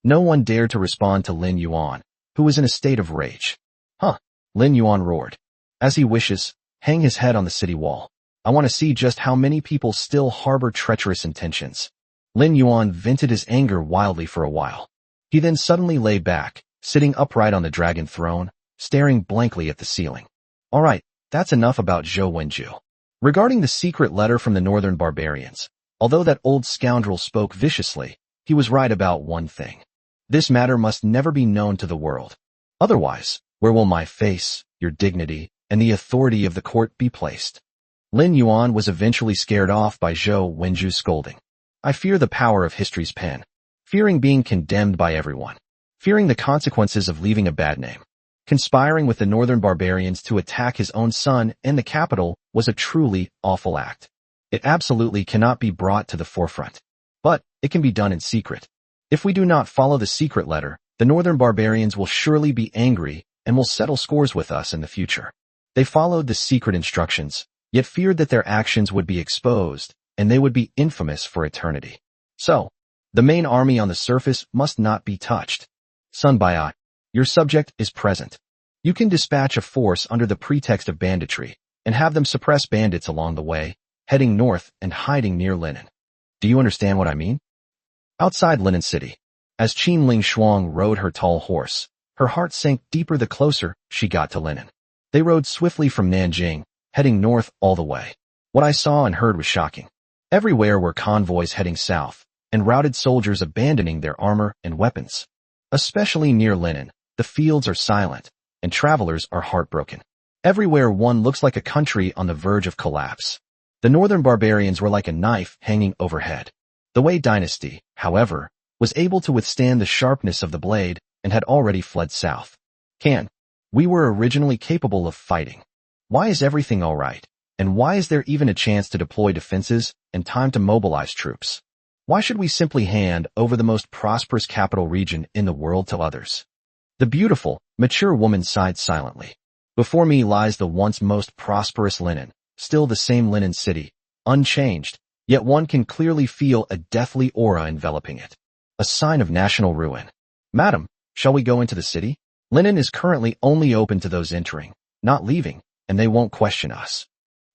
No one dared to respond to Lin Yuan, who was in a state of rage. Huh, Lin Yuan roared. As he wishes, hang his head on the city wall. I want to see just how many people still harbor treacherous intentions. Lin Yuan vented his anger wildly for a while. He then suddenly lay back, sitting upright on the dragon throne, staring blankly at the ceiling. All right, that's enough about Zhou Wenju. Regarding the secret letter from the northern barbarians, although that old scoundrel spoke viciously, he was right about one thing. This matter must never be known to the world. Otherwise, where will my face, your dignity, and the authority of the court be placed? Lin Yuan was eventually scared off by Zhou Wenju's scolding. I fear the power of history's pen, fearing being condemned by everyone, fearing the consequences of leaving a bad name. Conspiring with the northern barbarians to attack his own son and the capital was a truly awful act. It absolutely cannot be brought to the forefront. But it can be done in secret. If we do not follow the secret letter, the northern barbarians will surely be angry and will settle scores with us in the future. They followed the secret instructions, yet feared that their actions would be exposed, and they would be infamous for eternity. So, the main army on the surface must not be touched. Sun Bai'ai, your subject is present. You can dispatch a force under the pretext of banditry, and have them suppress bandits along the way, heading north and hiding near Linen. Do you understand what I mean? Outside Linen City, as Qin Ling Shuang rode her tall horse, her heart sank deeper the closer she got to Linen. They rode swiftly from Nanjing, heading north all the way. What I saw and heard was shocking. Everywhere were convoys heading south, and routed soldiers abandoning their armor and weapons. Especially near Linen, the fields are silent, and travelers are heartbroken. Everywhere one looks like a country on the verge of collapse. The northern barbarians were like a knife hanging overhead. The Wei dynasty, however, was able to withstand the sharpness of the blade and had already fled south. We were originally capable of fighting. Why is everything all right? And why is there even a chance to deploy defenses and time to mobilize troops? Why should we simply hand over the most prosperous capital region in the world to others? The beautiful, mature woman sighed silently. Before me lies the once most prosperous Linen, still the same Linen city, unchanged, yet one can clearly feel a deathly aura enveloping it. A sign of national ruin. Madam, shall we go into the city? Linen is currently only open to those entering, not leaving, and they won't question us.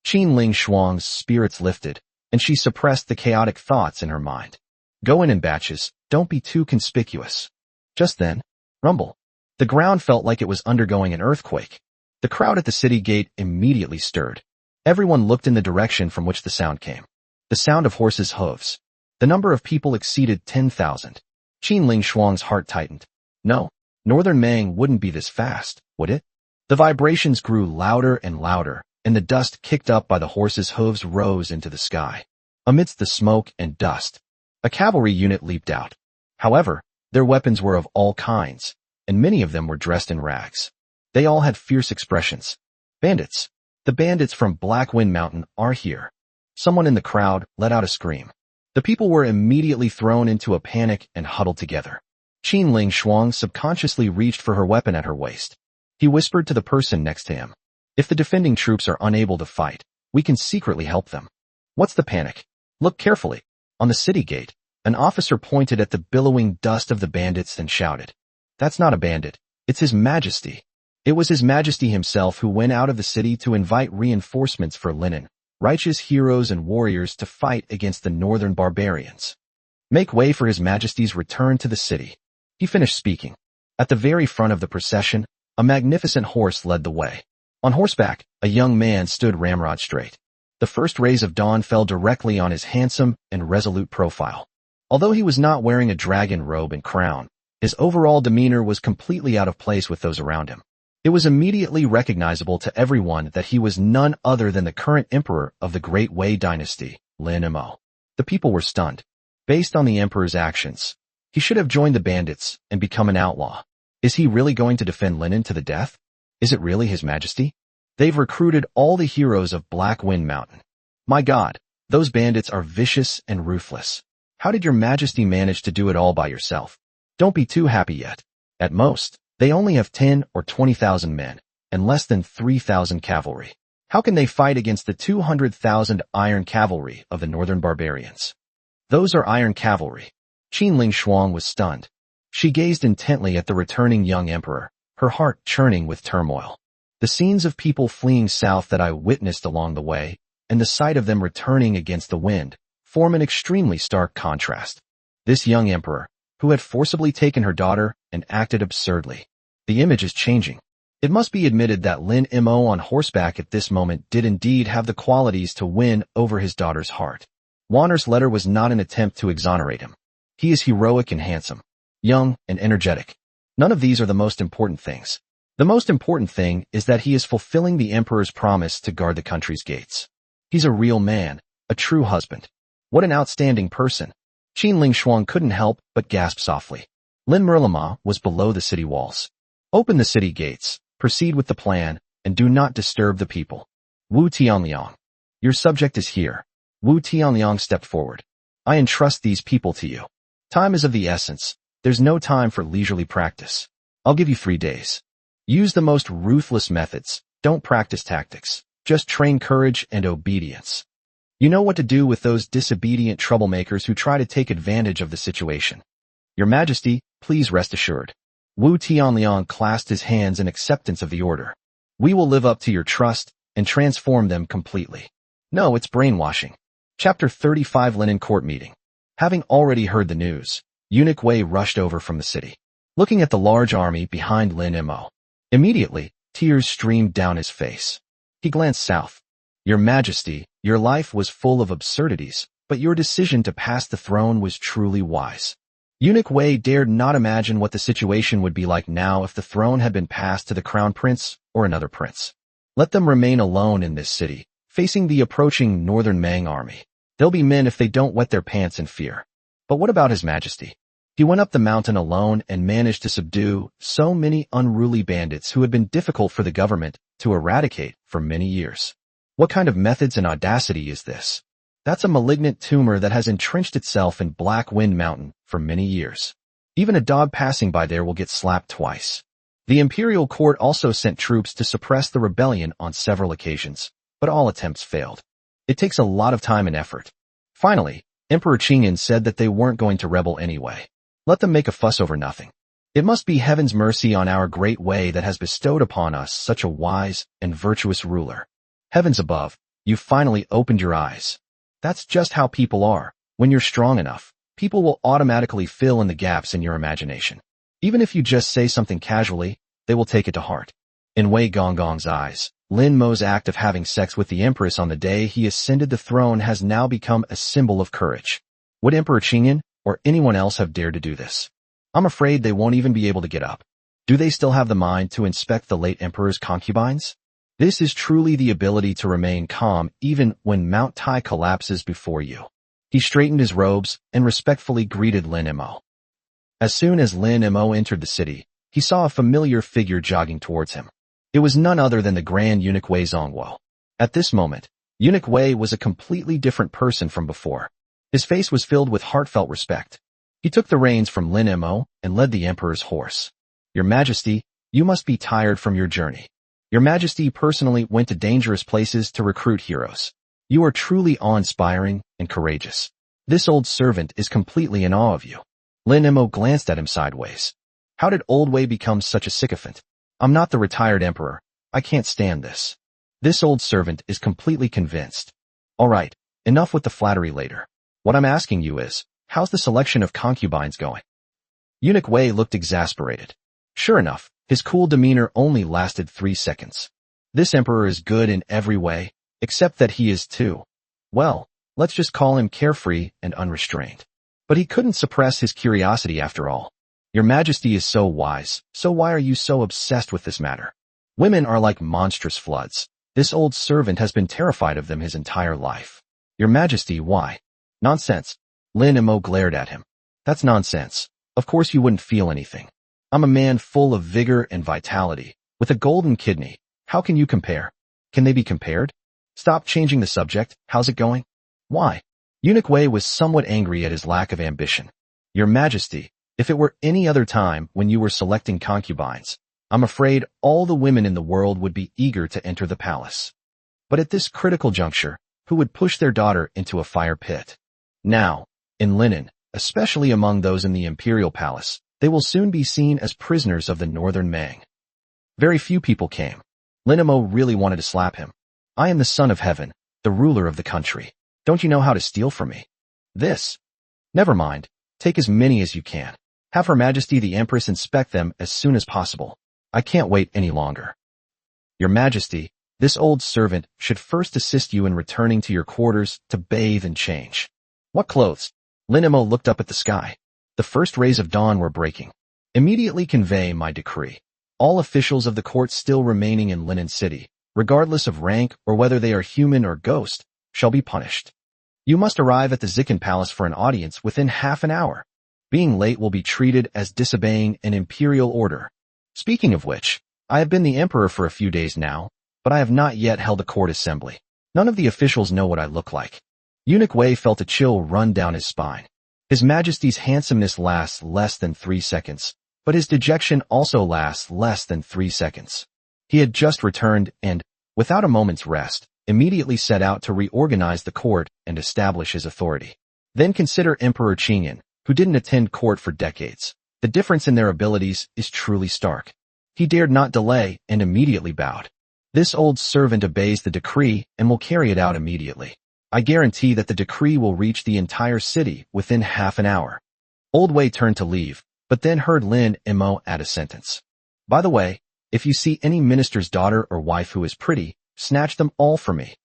Qin Ling Shuang's spirits lifted, and she suppressed the chaotic thoughts in her mind. Go in batches, don't be too conspicuous. Just then, rumble. The ground felt like it was undergoing an earthquake. The crowd at the city gate immediately stirred. Everyone looked in the direction from which the sound came. The sound of horses' hooves. The number of people exceeded 10,000. Qin Ling Shuang's heart tightened. No, Northern Mang wouldn't be this fast, would it? The vibrations grew louder and louder, and the dust kicked up by the horses' hooves rose into the sky. Amidst the smoke and dust, a cavalry unit leaped out. However, their weapons were of all kinds, and many of them were dressed in rags. They all had fierce expressions. Bandits. The bandits from Black Wind Mountain are here. Someone in the crowd let out a scream. The people were immediately thrown into a panic and huddled together. Qin Ling Shuang subconsciously reached for her weapon at her waist. He whispered to the person next to him. If the defending troops are unable to fight, we can secretly help them. What's the panic? Look carefully. On the city gate, an officer pointed at the billowing dust of the bandits and shouted. That's not a bandit. It's His Majesty. It was His Majesty himself who went out of the city to invite reinforcements for Linen, righteous heroes and warriors to fight against the northern barbarians. Make way for His Majesty's return to the city. He finished speaking. At the very front of the procession, a magnificent horse led the way. On horseback, a young man stood ramrod straight. The first rays of dawn fell directly on his handsome and resolute profile. Although he was not wearing a dragon robe and crown, his overall demeanor was completely out of place with those around him. It was immediately recognizable to everyone that he was none other than the current emperor of the Great Wei dynasty, Lin Mo. The people were stunned. Based on the emperor's actions, he should have joined the bandits and become an outlaw. Is he really going to defend Linen to the death? Is it really His Majesty? They've recruited all the heroes of Black Wind Mountain. My God, those bandits are vicious and ruthless. How did Your Majesty manage to do it all by yourself? Don't be too happy yet. At most, they only have 10 or 20,000 men, and less than 3,000 cavalry. How can they fight against the 200,000 iron cavalry of the northern barbarians? Those are Iron Cavalry. Qinling Shuang was stunned. She gazed intently at the returning young emperor, her heart churning with turmoil. The scenes of people fleeing south that I witnessed along the way, and the sight of them returning against the wind, form an extremely stark contrast. This young emperor, who had forcibly taken her daughter and acted absurdly. The image is changing. It must be admitted that Lin Mo on horseback at this moment did indeed have the qualities to win over his daughter's heart. Wanner's letter was not an attempt to exonerate him. He is heroic and handsome, young and energetic. None of these are the most important things. The most important thing is that he is fulfilling the emperor's promise to guard the country's gates. He's a real man, a true husband. What an outstanding person. Qinling Shuang couldn't help but gasp softly. Lin Merlima was below the city walls. Open the city gates, proceed with the plan, and do not disturb the people. Wu Tianliang. Your subject is here. Wu Tianliang stepped forward. I entrust these people to you. Time is of the essence. There's no time for leisurely practice. I'll give you 3 days. Use the most ruthless methods. Don't practice tactics. Just train courage and obedience. You know what to do with those disobedient troublemakers who try to take advantage of the situation. Your Majesty, please rest assured. Wu Tianliang clasped his hands in acceptance of the order. We will live up to your trust and transform them completely. No, it's brainwashing. Chapter 35 Linen Court Meeting. Having already heard the news, Eunuch Wei rushed over from the city. Looking at the large army behind Lin Mo. Immediately, tears streamed down his face. He glanced south. Your Majesty, your life was full of absurdities, but your decision to pass the throne was truly wise. Eunuch Wei dared not imagine what the situation would be like now if the throne had been passed to the crown prince or another prince. Let them remain alone in this city, facing the approaching northern Mang army. They'll be men if they don't wet their pants in fear. But what about His Majesty? He went up the mountain alone and managed to subdue so many unruly bandits who had been difficult for the government to eradicate for many years. What kind of methods and audacity is this? That's a malignant tumor that has entrenched itself in Black Wind Mountain for many years. Even a dog passing by there will get slapped twice. The imperial court also sent troops to suppress the rebellion on several occasions, but all attempts failed. It takes a lot of time and effort. Finally, Emperor Qingyan said that they weren't going to rebel anyway. Let them make a fuss over nothing. It must be heaven's mercy on our great Wei that has bestowed upon us such a wise and virtuous ruler. Heavens above, you finally opened your eyes. That's just how people are. When you're strong enough, people will automatically fill in the gaps in your imagination. Even if you just say something casually, they will take it to heart. In Wei Gonggong's eyes, Lin Mo's act of having sex with the Empress on the day he ascended the throne has now become a symbol of courage. Would Emperor Qingyan or anyone else have dared to do this? I'm afraid they won't even be able to get up. Do they still have the mind to inspect the late emperor's concubines? This is truly the ability to remain calm even when Mount Tai collapses before you. He straightened his robes and respectfully greeted Lin Mo. As soon as Lin Mo entered the city, he saw a familiar figure jogging towards him. It was none other than the Grand Eunuch Wei Zhongguo. At this moment, Eunuch Wei was a completely different person from before. His face was filled with heartfelt respect. He took the reins from Lin Mo and led the emperor's horse. Your Majesty, you must be tired from your journey. Your Majesty personally went to dangerous places to recruit heroes. You are truly awe-inspiring and courageous. This old servant is completely in awe of you. Lin Mo glanced at him sideways. How did old Wei become such a sycophant? I'm not the retired emperor. I can't stand this. This old servant is completely convinced. All right, enough with the flattery later. What I'm asking you is, how's the selection of concubines going? Eunuch Wei looked exasperated. Sure enough, his cool demeanor only lasted 3 seconds. This emperor is good in every way, except that he is too. Well, let's just call him carefree and unrestrained. But he couldn't suppress his curiosity after all. Your Majesty is so wise, so why are you so obsessed with this matter? Women are like monstrous floods. This old servant has been terrified of them his entire life. Your Majesty, why? Nonsense. Lin Mo glared at him. That's nonsense. Of course you wouldn't feel anything. I'm a man full of vigor and vitality, with a golden kidney. How can you compare? Can they be compared? Stop changing the subject. How's it going? Why? Eunuch Wei was somewhat angry at his lack of ambition. Your Majesty, if it were any other time when you were selecting concubines, I'm afraid all the women in the world would be eager to enter the palace. But at this critical juncture, who would push their daughter into a fire pit? Now, In Linen, especially among those in the imperial palace, they will soon be seen as prisoners of the northern Mang. Very few people came. Lin Mo really wanted to slap him. I am the son of heaven, the ruler of the country. Don't you know how to steal from me? This. Never mind. Take as many as you can. Have Her Majesty the Empress inspect them as soon as possible. I can't wait any longer. Your Majesty, this old servant should first assist you in returning to your quarters to bathe and change. What clothes? Lin Mo looked up at the sky. The first rays of dawn were breaking. Immediately convey my decree. All officials of the court still remaining in Linen City, regardless of rank or whether they are human or ghost, shall be punished. You must arrive at the Zikin Palace for an audience within half an hour. Being late will be treated as disobeying an imperial order. Speaking of which, I have been the emperor for a few days now, but I have not yet held a court assembly. None of the officials know what I look like. Eunuch Wei felt a chill run down his spine. His Majesty's handsomeness lasts less than 3 seconds, but his dejection also lasts less than 3 seconds. He had just returned and, without a moment's rest, immediately set out to reorganize the court and establish his authority. Then consider Emperor Qingyan, who didn't attend court for decades. The difference in their abilities is truly stark. He dared not delay and immediately bowed. This old servant obeys the decree and will carry it out immediately. I guarantee that the decree will reach the entire city within half an hour. Old Wei turned to leave, but then heard Lin Mo add a sentence. By the way, if you see any minister's daughter or wife who is pretty, snatch them all for me.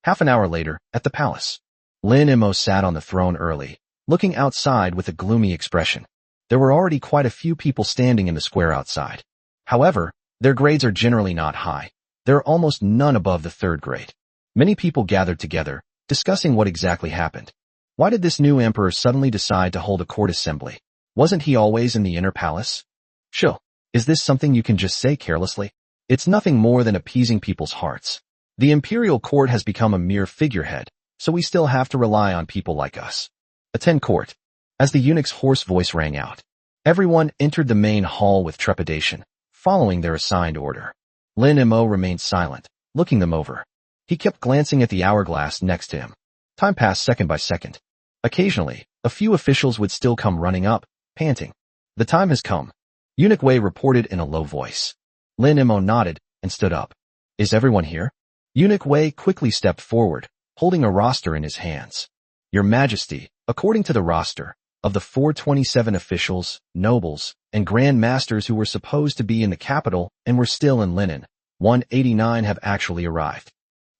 Half an hour later, at the palace, Lin Mo sat on the throne early, looking outside with a gloomy expression. There were already quite a few people standing in the square outside. However, their grades are generally not high. There are almost none above the 3rd grade. Many people gathered together, discussing what exactly happened. Why did this new emperor suddenly decide to hold a court assembly? Wasn't he always in the inner palace? Sure. Is this something you can just say carelessly? It's nothing more than appeasing people's hearts. The imperial court has become a mere figurehead, so we still have to rely on people like us. Attend court. As the eunuch's hoarse voice rang out, everyone entered the main hall with trepidation, following their assigned order. Lin Mo remained silent, looking them over. He kept glancing at the hourglass next to him. Time passed second by second. Occasionally, a few officials would still come running up, panting. The time has come. Eunuch Wei reported in a low voice. Lin Mo nodded and stood up. Is everyone here? Eunuch Wei quickly stepped forward, holding a roster in his hands. Your Majesty, according to the roster, of the 427 officials, nobles, and grand masters who were supposed to be in the capital and were still in Linen, 189 have actually arrived.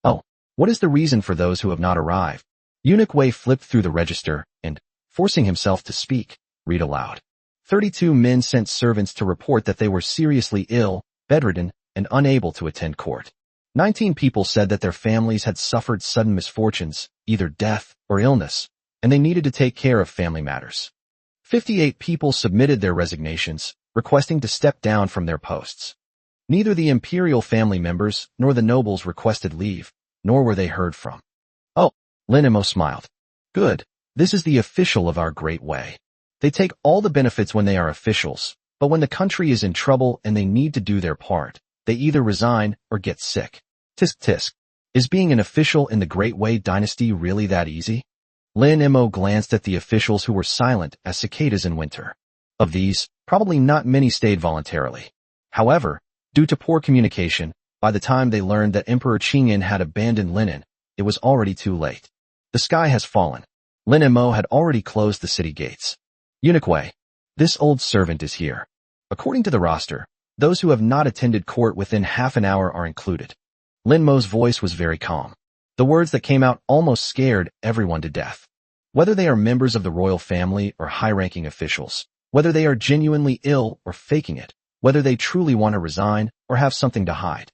Oh, what is the reason for those who have not arrived? Eunuch Wei flipped through the register and, forcing himself to speak, read aloud. 32 men sent servants to report that they were seriously ill, bedridden, and unable to attend court. 19 people said that their families had suffered sudden misfortunes, either death or illness, and they needed to take care of family matters. 58 people submitted their resignations, requesting to step down from their posts. Neither the imperial family members nor the nobles requested leave, nor were they heard from. Oh, Lin Mo smiled. Good, this is the official of our great way. They take all the benefits when they are officials, but when the country is in trouble and they need to do their part, they either resign or get sick. Tisk tisk. Is being an official in the Great Wei dynasty really that easy? Lin Mo glanced at the officials who were silent as cicadas in winter. Of these, probably not many stayed voluntarily. However, due to poor communication, by the time they learned that Emperor Qingyan had abandoned Linen, it was already too late. The sky has fallen. Lin Mo had already closed the city gates. Eunuch Wei, this old servant is here. According to the roster, those who have not attended court within half an hour are included. Lin Mo's voice was very calm. The words that came out almost scared everyone to death. Whether they are members of the royal family or high-ranking officials, whether they are genuinely ill or faking it, whether they truly want to resign or have something to hide.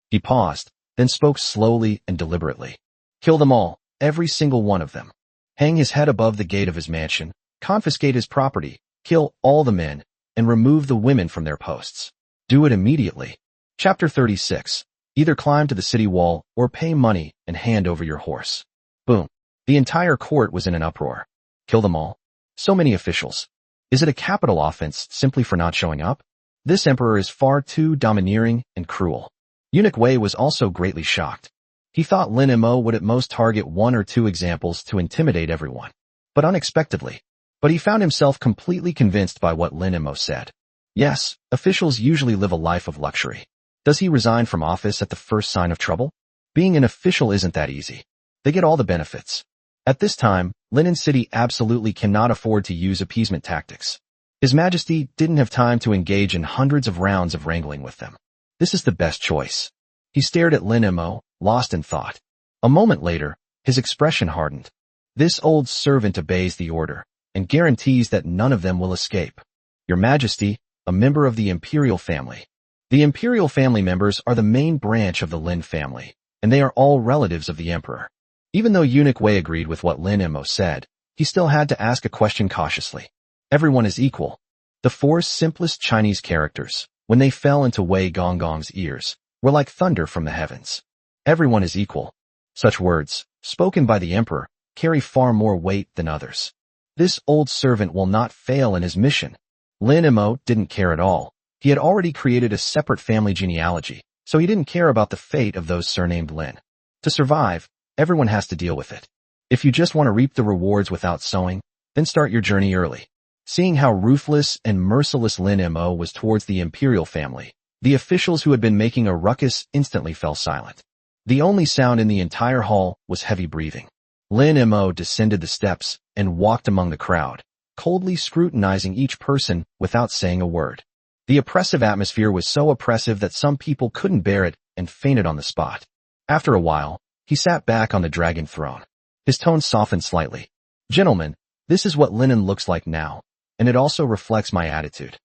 He paused, then spoke slowly and deliberately. Kill them all, every single one of them. Hang his head above the gate of his mansion, confiscate his property, kill all the men, and remove the women from their posts. Do it immediately. Chapter 36. Either climb to the city wall or pay money and hand over your horse. Boom. The entire court was in an uproar. Kill them all. So many officials. Is it a capital offense simply for not showing up? This emperor is far too domineering and cruel. Eunuch Wei was also greatly shocked. He thought Lin Mo would at most target 1 or 2 examples to intimidate everyone. but unexpectedly. But he found himself completely convinced by what Lin Emo said. Yes, officials usually live a life of luxury. Does he resign from office at the first sign of trouble? Being an official isn't that easy. They get all the benefits. At this time, Linen City absolutely cannot afford to use appeasement tactics. His Majesty didn't have time to engage in hundreds of rounds of wrangling with them. This is the best choice. He stared at Lin Emo, lost in thought. A moment later, his expression hardened. This old servant obeys the order, and guarantees that none of them will escape. Your Majesty, a member of the Imperial family. The Imperial family members are the main branch of the Lin family, and they are all relatives of the Emperor. Even though Eunuch Wei agreed with what Lin Emo said, he still had to ask a question cautiously. Everyone is equal. The four simplest Chinese characters, when they fell into Wei Gonggong's ears, were like thunder from the heavens. Everyone is equal. Such words, spoken by the Emperor, carry far more weight than others. This old servant will not fail in his mission. Lin Emo didn't care at all. He had already created a separate family genealogy, so he didn't care about the fate of those surnamed Lin. To survive, everyone has to deal with it. If you just want to reap the rewards without sowing, then start your journey early. Seeing how ruthless and merciless Lin Mo was towards the Imperial family, the officials who had been making a ruckus instantly fell silent. The only sound in the entire hall was heavy breathing. Lin Mo descended the steps and walked among the crowd, coldly scrutinizing each person without saying a word. The oppressive atmosphere was so oppressive that some people couldn't bear it and fainted on the spot. After a while, he sat back on the dragon throne. His tone softened slightly. Gentlemen, this is what Linen looks like now, and it also reflects my attitude.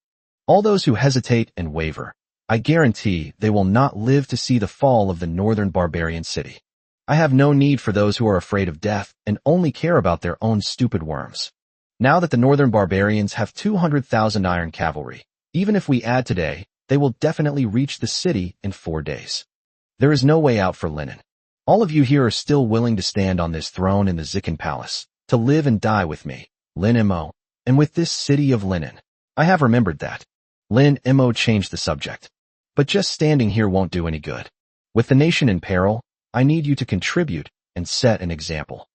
All those who hesitate and waver, I guarantee they will not live to see the fall of the northern barbarian city. I have no need for those who are afraid of death and only care about their own stupid worms. Now that the northern barbarians have 200,000 iron cavalry, even if we add today, they will definitely reach the city in 4 days. There is no way out for Linen. All of you here are still willing to stand on this throne in the Zikin Palace, to live and die with me, Lin Mo, and with this city of linen. I have remembered that. Lin Mo changed the subject. But just standing here won't do any good. With the nation in peril, I need you to contribute and set an example.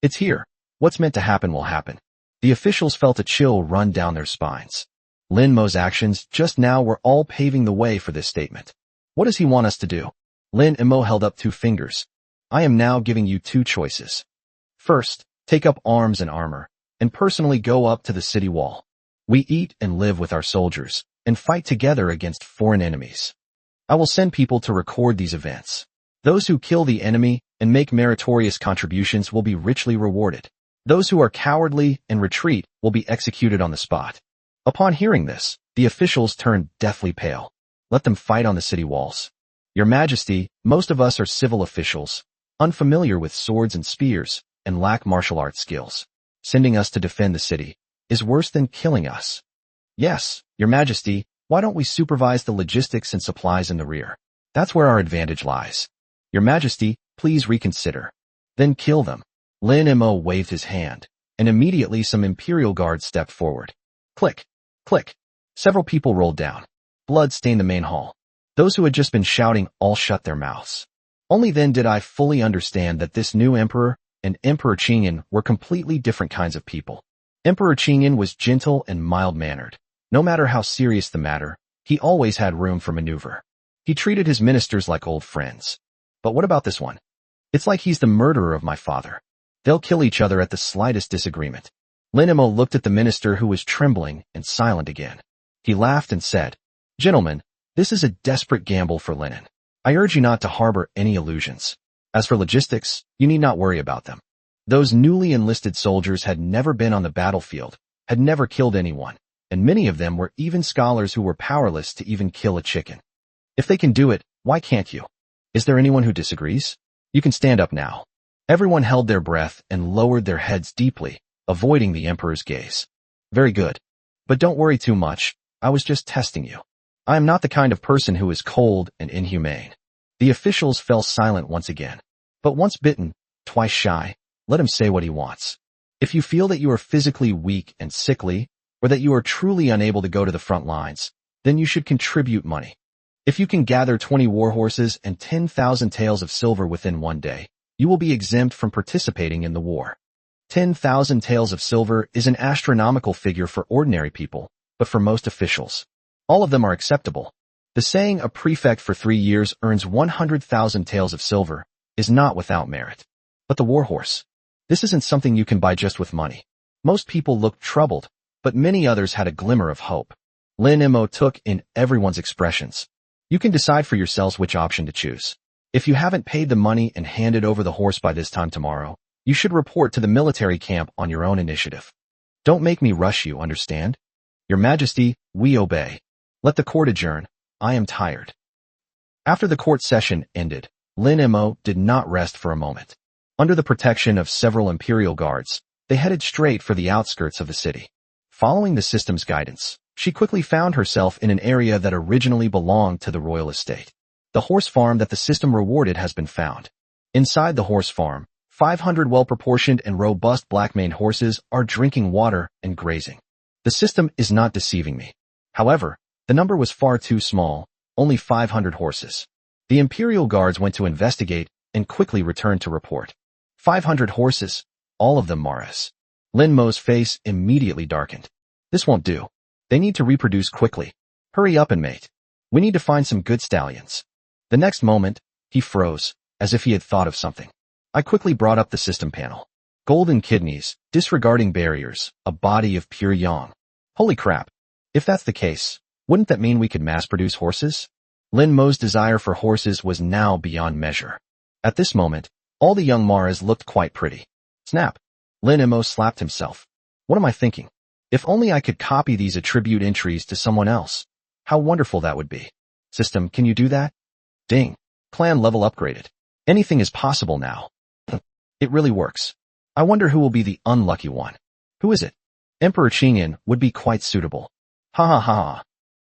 It's here. What's meant to happen will happen. The officials felt a chill run down their spines. Lin Mo's actions just now were all paving the way for this statement. What does he want us to do? Lin Mo held up 2 fingers. I am now giving you 2 choices. First, take up arms and armor, and personally go up to the city wall. We eat and live with our soldiers, and fight together against foreign enemies. I will send people to record these events. Those who kill the enemy and make meritorious contributions will be richly rewarded. Those who are cowardly and retreat will be executed on the spot. Upon hearing this, the officials turned deathly pale. Let them fight on the city walls. Your Majesty, most of us are civil officials, unfamiliar with swords and spears, and lack martial arts skills. Sending us to defend the city is worse than killing us. Yes, Your Majesty, why don't we supervise the logistics and supplies in the rear? That's where our advantage lies. Your Majesty, please reconsider. Then kill them. Lin Mo waved his hand, and immediately some Imperial guards stepped forward. Click, click. Several people rolled down. Blood stained the main hall. Those who had just been shouting all shut their mouths. Only then did I fully understand that this new emperor and Emperor Qingyan were completely different kinds of people. Emperor Qingyan was gentle and mild-mannered. No matter how serious the matter, he always had room for maneuver. He treated his ministers like old friends. But what about this one? It's like he's the murderer of my father. They'll kill each other at the slightest disagreement. Lin Mo looked at the minister who was trembling and silent again. He laughed and said, Gentlemen, this is a desperate gamble for Linen. I urge you not to harbor any illusions. As for logistics, you need not worry about them. Those newly enlisted soldiers had never been on the battlefield, had never killed anyone, and many of them were even scholars who were powerless to even kill a chicken. If they can do it, why can't you? Is there anyone who disagrees? You can stand up now. Everyone held their breath and lowered their heads deeply, avoiding the Emperor's gaze. Very good. But don't worry too much, I was just testing you. I am not the kind of person who is cold and inhumane. The officials fell silent once again. But once bitten, twice shy, let him say what he wants. If you feel that you are physically weak and sickly, or that you are truly unable to go to the front lines, then you should contribute money. If you can gather 20 war horses and 10,000 taels of silver within 1 day, you will be exempt from participating in the war. 10,000 taels of silver is an astronomical figure for ordinary people, but for most officials, all of them are acceptable. The saying a prefect for 3 years earns 100,000 taels of silver is not without merit. But the warhorse. This isn't something you can buy just with money. Most people looked troubled, but many others had a glimmer of hope. Lin Mo took in everyone's expressions. You can decide for yourselves which option to choose. If you haven't paid the money and handed over the horse by this time tomorrow, you should report to the military camp on your own initiative. Don't make me rush you, understand? Your Majesty, we obey. Let the court adjourn. I am tired. After the court session ended, Lin Mo did not rest for a moment. Under the protection of several imperial guards, they headed straight for the outskirts of the city. Following the system's guidance, she quickly found herself in an area that originally belonged to the royal estate. The horse farm that the system rewarded has been found. Inside the horse farm, 500 well-proportioned and robust black-maned horses are drinking water and grazing. The system is not deceiving me. However, the number was far too small, only 500 horses. The Imperial Guards went to investigate and quickly returned to report. 500 horses, all of them Maras. Lin Mo's face immediately darkened. This won't do. They need to reproduce quickly. Hurry up and mate. We need to find some good stallions. The next moment, he froze, as if he had thought of something. I quickly brought up the system panel. Golden kidneys, disregarding barriers, a body of pure yang. Holy crap. If that's the case, wouldn't that mean we could mass-produce horses? Lin Mo's desire for horses was now beyond measure. At this moment, all the young Maras looked quite pretty. Snap. Lin Mo slapped himself. What am I thinking? If only I could copy these attribute entries to someone else. How wonderful that would be. System, can you do that? Ding. Clan level upgraded. Anything is possible now. It really works. I wonder who will be the unlucky one. Who is it? Emperor Qingyan would be quite suitable. Ha ha ha ha.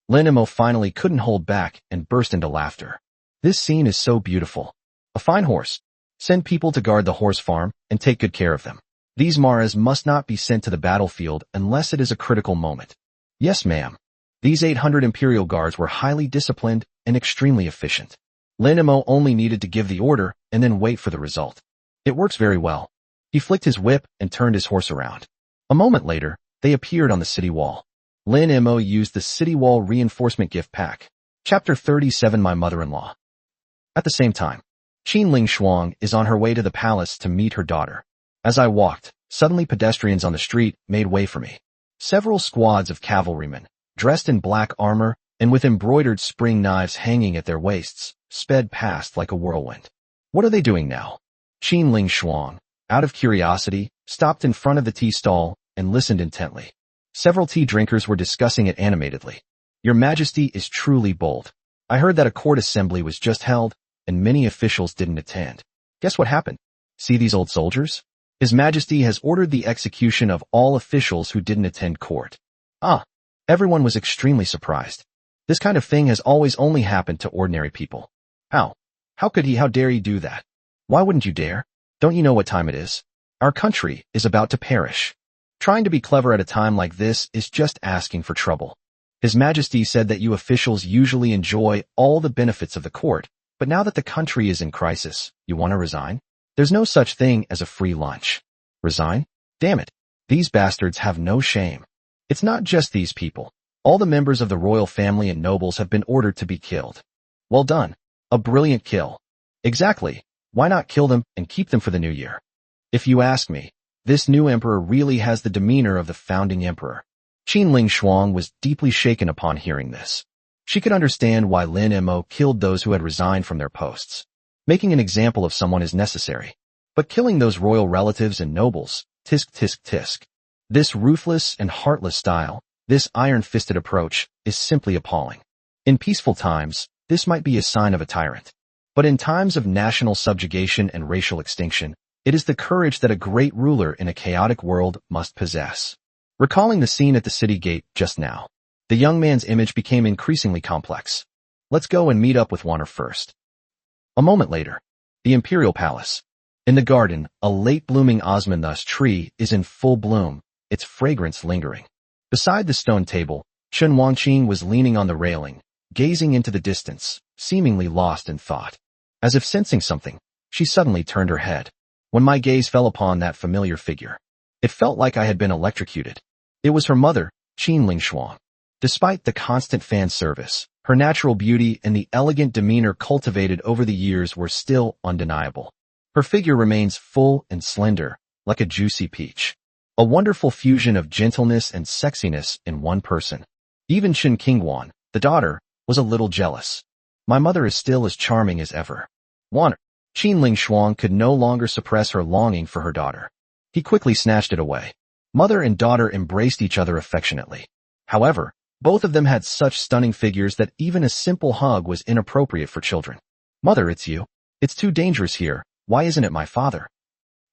Lin Mo finally couldn't hold back and burst into laughter. This scene is so beautiful. A fine horse. Send people to guard the horse farm and take good care of them. These Maras must not be sent to the battlefield unless it is a critical moment. Yes, ma'am. These 800 Imperial Guards were highly disciplined and extremely efficient. Lin Mo only needed to give the order and then wait for the result. It works very well. He flicked his whip and turned his horse around. A moment later, they appeared on the city wall. Lin Mo used the city wall reinforcement gift pack. Chapter 37 My Mother-in-Law. At the same time, Qin Ling Shuang is on her way to the palace to meet her daughter. As I walked, suddenly pedestrians on the street made way for me. Several squads of cavalrymen, dressed in black armor and with embroidered spring knives hanging at their waists, sped past like a whirlwind. What are they doing now? Qin Ling Shuang, out of curiosity, stopped in front of the tea stall and listened intently. Several tea drinkers were discussing it animatedly. Your Majesty is truly bold. I heard that a court assembly was just held, and many officials didn't attend. Guess what happened? See these old soldiers? His Majesty has ordered the execution of all officials who didn't attend court. Ah, everyone was extremely surprised. This kind of thing has always only happened to ordinary people. How? How could he? How dare he do that? Why wouldn't you dare? Don't you know what time it is? Our country is about to perish. Trying to be clever at a time like this is just asking for trouble. His Majesty said that you officials usually enjoy all the benefits of the court, but now that the country is in crisis, you want to resign? There's no such thing as a free lunch. Resign? Damn it. These bastards have no shame. It's not just these people. All the members of the royal family and nobles have been ordered to be killed. Well done. A brilliant kill. Exactly. Why not kill them and keep them for the new year? If you ask me, this new emperor really has the demeanor of the founding emperor. Qin Ling Shuang was deeply shaken upon hearing this. She could understand why Lin Mo killed those who had resigned from their posts. Making an example of someone is necessary. But killing those royal relatives and nobles, tisk tisk tisk. This ruthless and heartless style, this iron-fisted approach, is simply appalling. In peaceful times, this might be a sign of a tyrant. But in times of national subjugation and racial extinction, it is the courage that a great ruler in a chaotic world must possess. Recalling the scene at the city gate just now, the young man's image became increasingly complex. Let's go and meet up with Wanner first. A moment later, the Imperial Palace. In the garden, a late-blooming osmanthus tree is in full bloom, its fragrance lingering. Beside the stone table, Chen Wangqing was leaning on the railing, gazing into the distance, seemingly lost in thought. As if sensing something, she suddenly turned her head. When my gaze fell upon that familiar figure, It felt like I had been electrocuted. It was her mother, Qin Lingshuang. Despite the constant fan service, her natural beauty and the elegant demeanor cultivated over the years were still undeniable. Her figure remains full and slender, like a juicy peach. A wonderful fusion of gentleness and sexiness in one person. Even Chen Qingwan, the daughter, was a little jealous. My mother is still as charming as ever. Qin Lingshuang could no longer suppress her longing for her daughter. He quickly snatched it away. Mother and daughter embraced each other affectionately. However, both of them had such stunning figures that even a simple hug was inappropriate for children. Mother, it's you. It's too dangerous here. Why isn't it my father?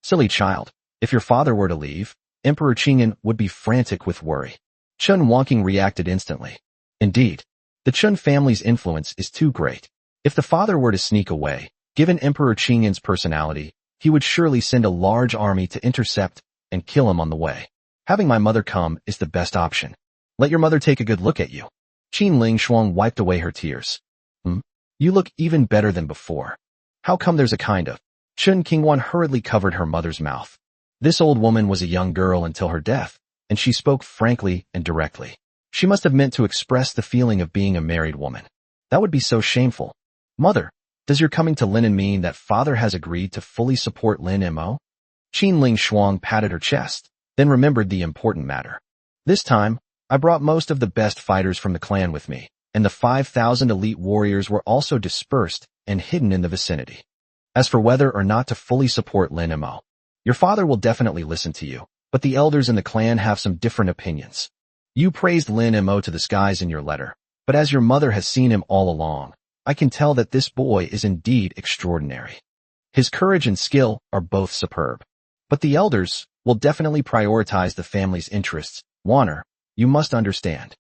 Silly child. If your father were to leave, Emperor Qingyan would be frantic with worry. Chen Wangqing reacted instantly. Indeed, the Chen family's influence is too great. If the father were to sneak away, given Emperor Qingyan's personality, he would surely send a large army to intercept and kill him on the way. Having my mother come is the best option. Let your mother take a good look at you. Qin Lingshuang wiped away her tears. You look even better than before. How come there's a kind of? Chen Qingwan hurriedly covered her mother's mouth. This old woman was a young girl until her death, and she spoke frankly and directly. She must have meant to express the feeling of being a married woman. That would be so shameful. Mother, does your coming to Linen mean that father has agreed to fully support Lin Mo? Qin Lingshuang patted her chest, then remembered the important matter. This time, I brought most of the best fighters from the clan with me, and the 5,000 elite warriors were also dispersed and hidden in the vicinity. As for whether or not to fully support Lin Mo, your father will definitely listen to you, but the elders in the clan have some different opinions. You praised Lin Mo to the skies in your letter, but as your mother has seen him all along, I can tell that this boy is indeed extraordinary. His courage and skill are both superb. But the elders will definitely prioritize the family's interests. Wanner, you must understand.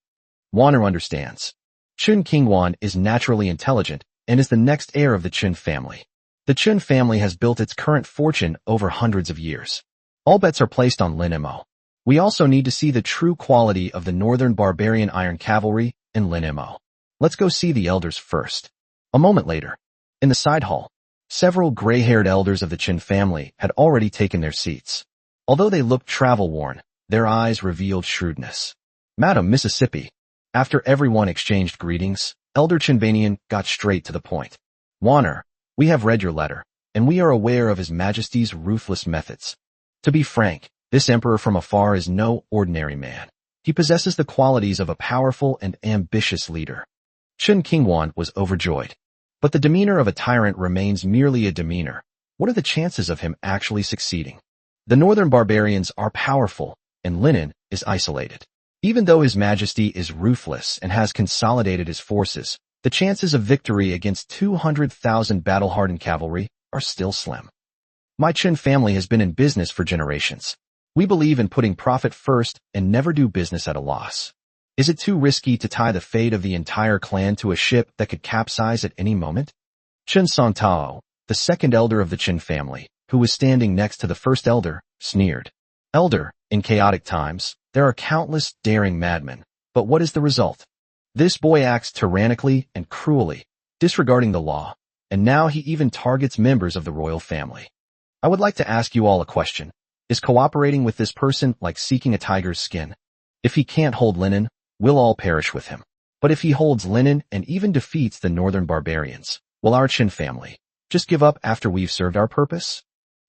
Wanner understands. Chen Qingwan is naturally intelligent and is the next heir of the Chen family. The Chen family has built its current fortune over hundreds of years. All bets are placed on Lin Mo. We also need to see the true quality of the Northern Barbarian Iron Cavalry in Lin Mo. Let's go see the elders first. A moment later, in the side hall, several gray-haired elders of the Chen family had already taken their seats. Although they looked travel-worn, their eyes revealed shrewdness. Madam Mississippi. After everyone exchanged greetings, Elder Chenbanian got straight to the point. Wanner, we have read your letter, and we are aware of His Majesty's ruthless methods. To be frank, this emperor from afar is no ordinary man. He possesses the qualities of a powerful and ambitious leader. Chen Qingwan was overjoyed. But the demeanor of a tyrant remains merely a demeanor. What are the chances of him actually succeeding? The northern barbarians are powerful, and Linen is isolated. Even though His Majesty is ruthless and has consolidated his forces, the chances of victory against 200,000 battle-hardened cavalry are still slim. My Chen family has been in business for generations. We believe in putting profit first and never do business at a loss. Is it too risky to tie the fate of the entire clan to a ship that could capsize at any moment? Chen Songtao, the second elder of the Chen family, who was standing next to the first elder, sneered. Elder, in chaotic times, there are countless daring madmen, but what is the result? This boy acts tyrannically and cruelly, disregarding the law, and now he even targets members of the royal family. I would like to ask you all a question. Is cooperating with this person like seeking a tiger's skin? If he can't hold Linen, we'll all perish with him. But if he holds Linen and even defeats the northern barbarians, will our Chen family just give up after we've served our purpose?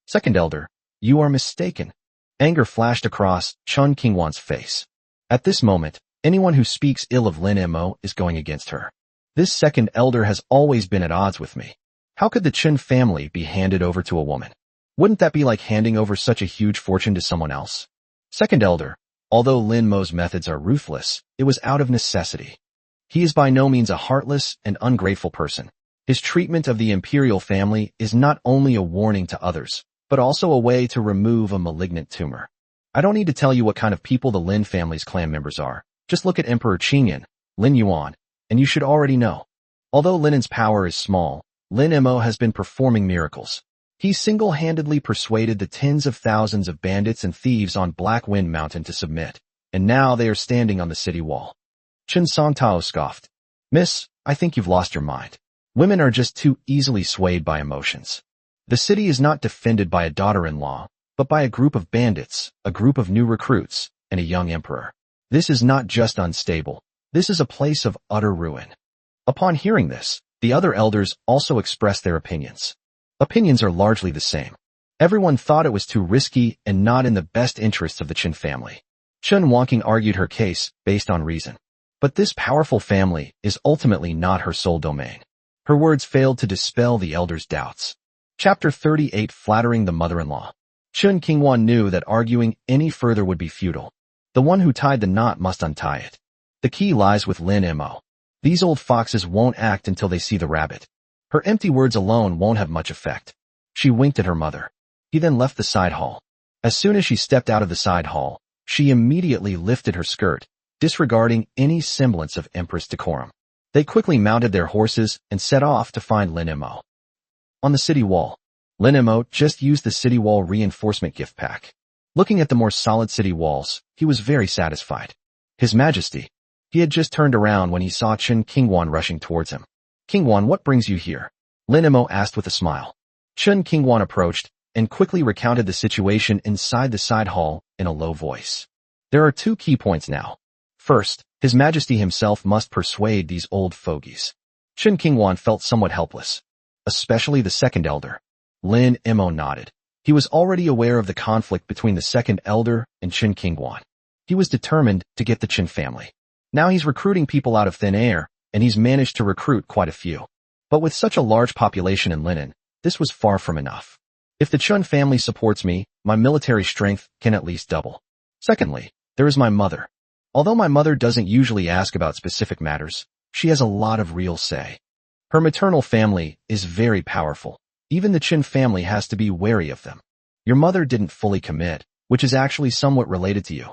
Second elder, you are mistaken. Anger flashed across Chen Qingwan's face. At this moment, anyone who speaks ill of Lin Mo is going against her. This second elder has always been at odds with me. How could the Chen family be handed over to a woman? Wouldn't that be like handing over such a huge fortune to someone else? Second elder, although Lin Mo's methods are ruthless, it was out of necessity. He is by no means a heartless and ungrateful person. His treatment of the imperial family is not only a warning to others, but also a way to remove a malignant tumor. I don't need to tell you what kind of people the Lin family's clan members are. Just look at Emperor Qingyan, Lin Yuan, and you should already know. Although Linen's power is small, Lin Mo has been performing miracles. He single-handedly persuaded the tens of thousands of bandits and thieves on Black Wind Mountain to submit, and now they are standing on the city wall. Chen Songtao scoffed. Miss, I think you've lost your mind. Women are just too easily swayed by emotions. The city is not defended by a daughter-in-law, but by a group of bandits, a group of new recruits, and a young emperor. This is not just unstable. This is a place of utter ruin. Upon hearing this, the other elders also expressed their opinions. Opinions are largely the same. Everyone thought it was too risky and not in the best interests of the Qin family. Chen Wanqing argued her case based on reason. But this powerful family is ultimately not her sole domain. Her words failed to dispel the elders' doubts. Chapter 38 Flattering the Mother-in-Law. Chen Qingwan knew that arguing any further would be futile. The one who tied the knot must untie it. The key lies with Lin Mo. These old foxes won't act until they see the rabbit. Her empty words alone won't have much effect. She winked at her mother. He then left the side hall. As soon as she stepped out of the side hall, she immediately lifted her skirt, disregarding any semblance of empress decorum. They quickly mounted their horses and set off to find Lin Mo. On the city wall, Lin Mo just used the city wall reinforcement gift pack. Looking at the more solid city walls, he was very satisfied. His Majesty. He had just turned around when he saw Chen Qingwan rushing towards him. Qingwan, what brings you here? Lin Mo asked with a smile. Chen Qingwan approached and quickly recounted the situation inside the side hall in a low voice. There are two key points now. First, His Majesty himself must persuade these old fogies. Chen Qingwan felt somewhat helpless. Especially the second elder. Lin Mo nodded. He was already aware of the conflict between the second elder and Chen Qingwan. He was determined to get the Qin family. Now he's recruiting people out of thin air, and he's managed to recruit quite a few. But with such a large population in Linen, this was far from enough. If the Chen family supports me, my military strength can at least double. Secondly, there is my mother. Although my mother doesn't usually ask about specific matters, she has a lot of real say. Her maternal family is very powerful. Even the Qin family has to be wary of them. Your mother didn't fully commit, which is actually somewhat related to you.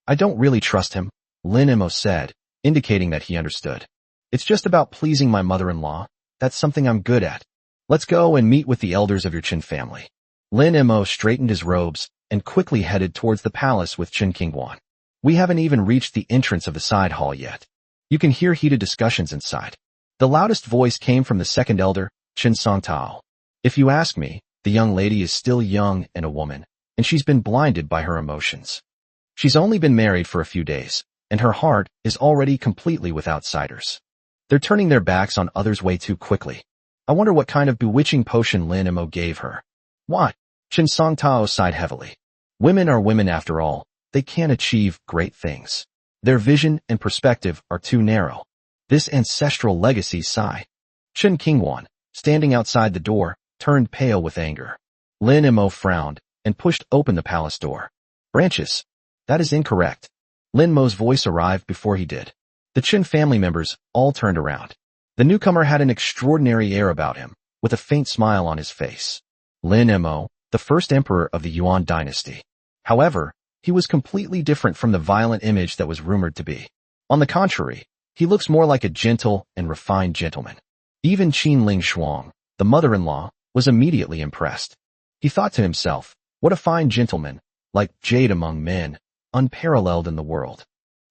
I don't really trust him, Lin Mo said, indicating that he understood. It's just about pleasing my mother-in-law. That's something I'm good at. Let's go and meet with the elders of your Qin family. Lin Mo straightened his robes and quickly headed towards the palace with Chen Qingwan. We haven't even reached the entrance of the side hall yet. You can hear heated discussions inside. The loudest voice came from the second elder, Chen Songtao. If you ask me, the young lady is still young and a woman, and she's been blinded by her emotions. She's only been married for a few days, and her heart is already completely with outsiders. They're turning their backs on others way too quickly. I wonder what kind of bewitching potion Lin Mo gave her. What? Chen Songtao sighed heavily. Women are women after all. They can't achieve great things. Their vision and perspective are too narrow. This ancestral legacy sigh. Chen Qingwan, standing outside the door, turned pale with anger. Lin Mo frowned and pushed open the palace door. Branches. That is incorrect. Lin Mo's voice arrived before he did. The Qin family members all turned around. The newcomer had an extraordinary air about him, with a faint smile on his face. Lin Mo, the first emperor of the Yuan dynasty. However, he was completely different from the violent image that was rumored to be. On the contrary, he looks more like a gentle and refined gentleman. Even Qin Ling Shuang, the mother-in-law, was immediately impressed. He thought to himself, what a fine gentleman, like jade among men, unparalleled in the world.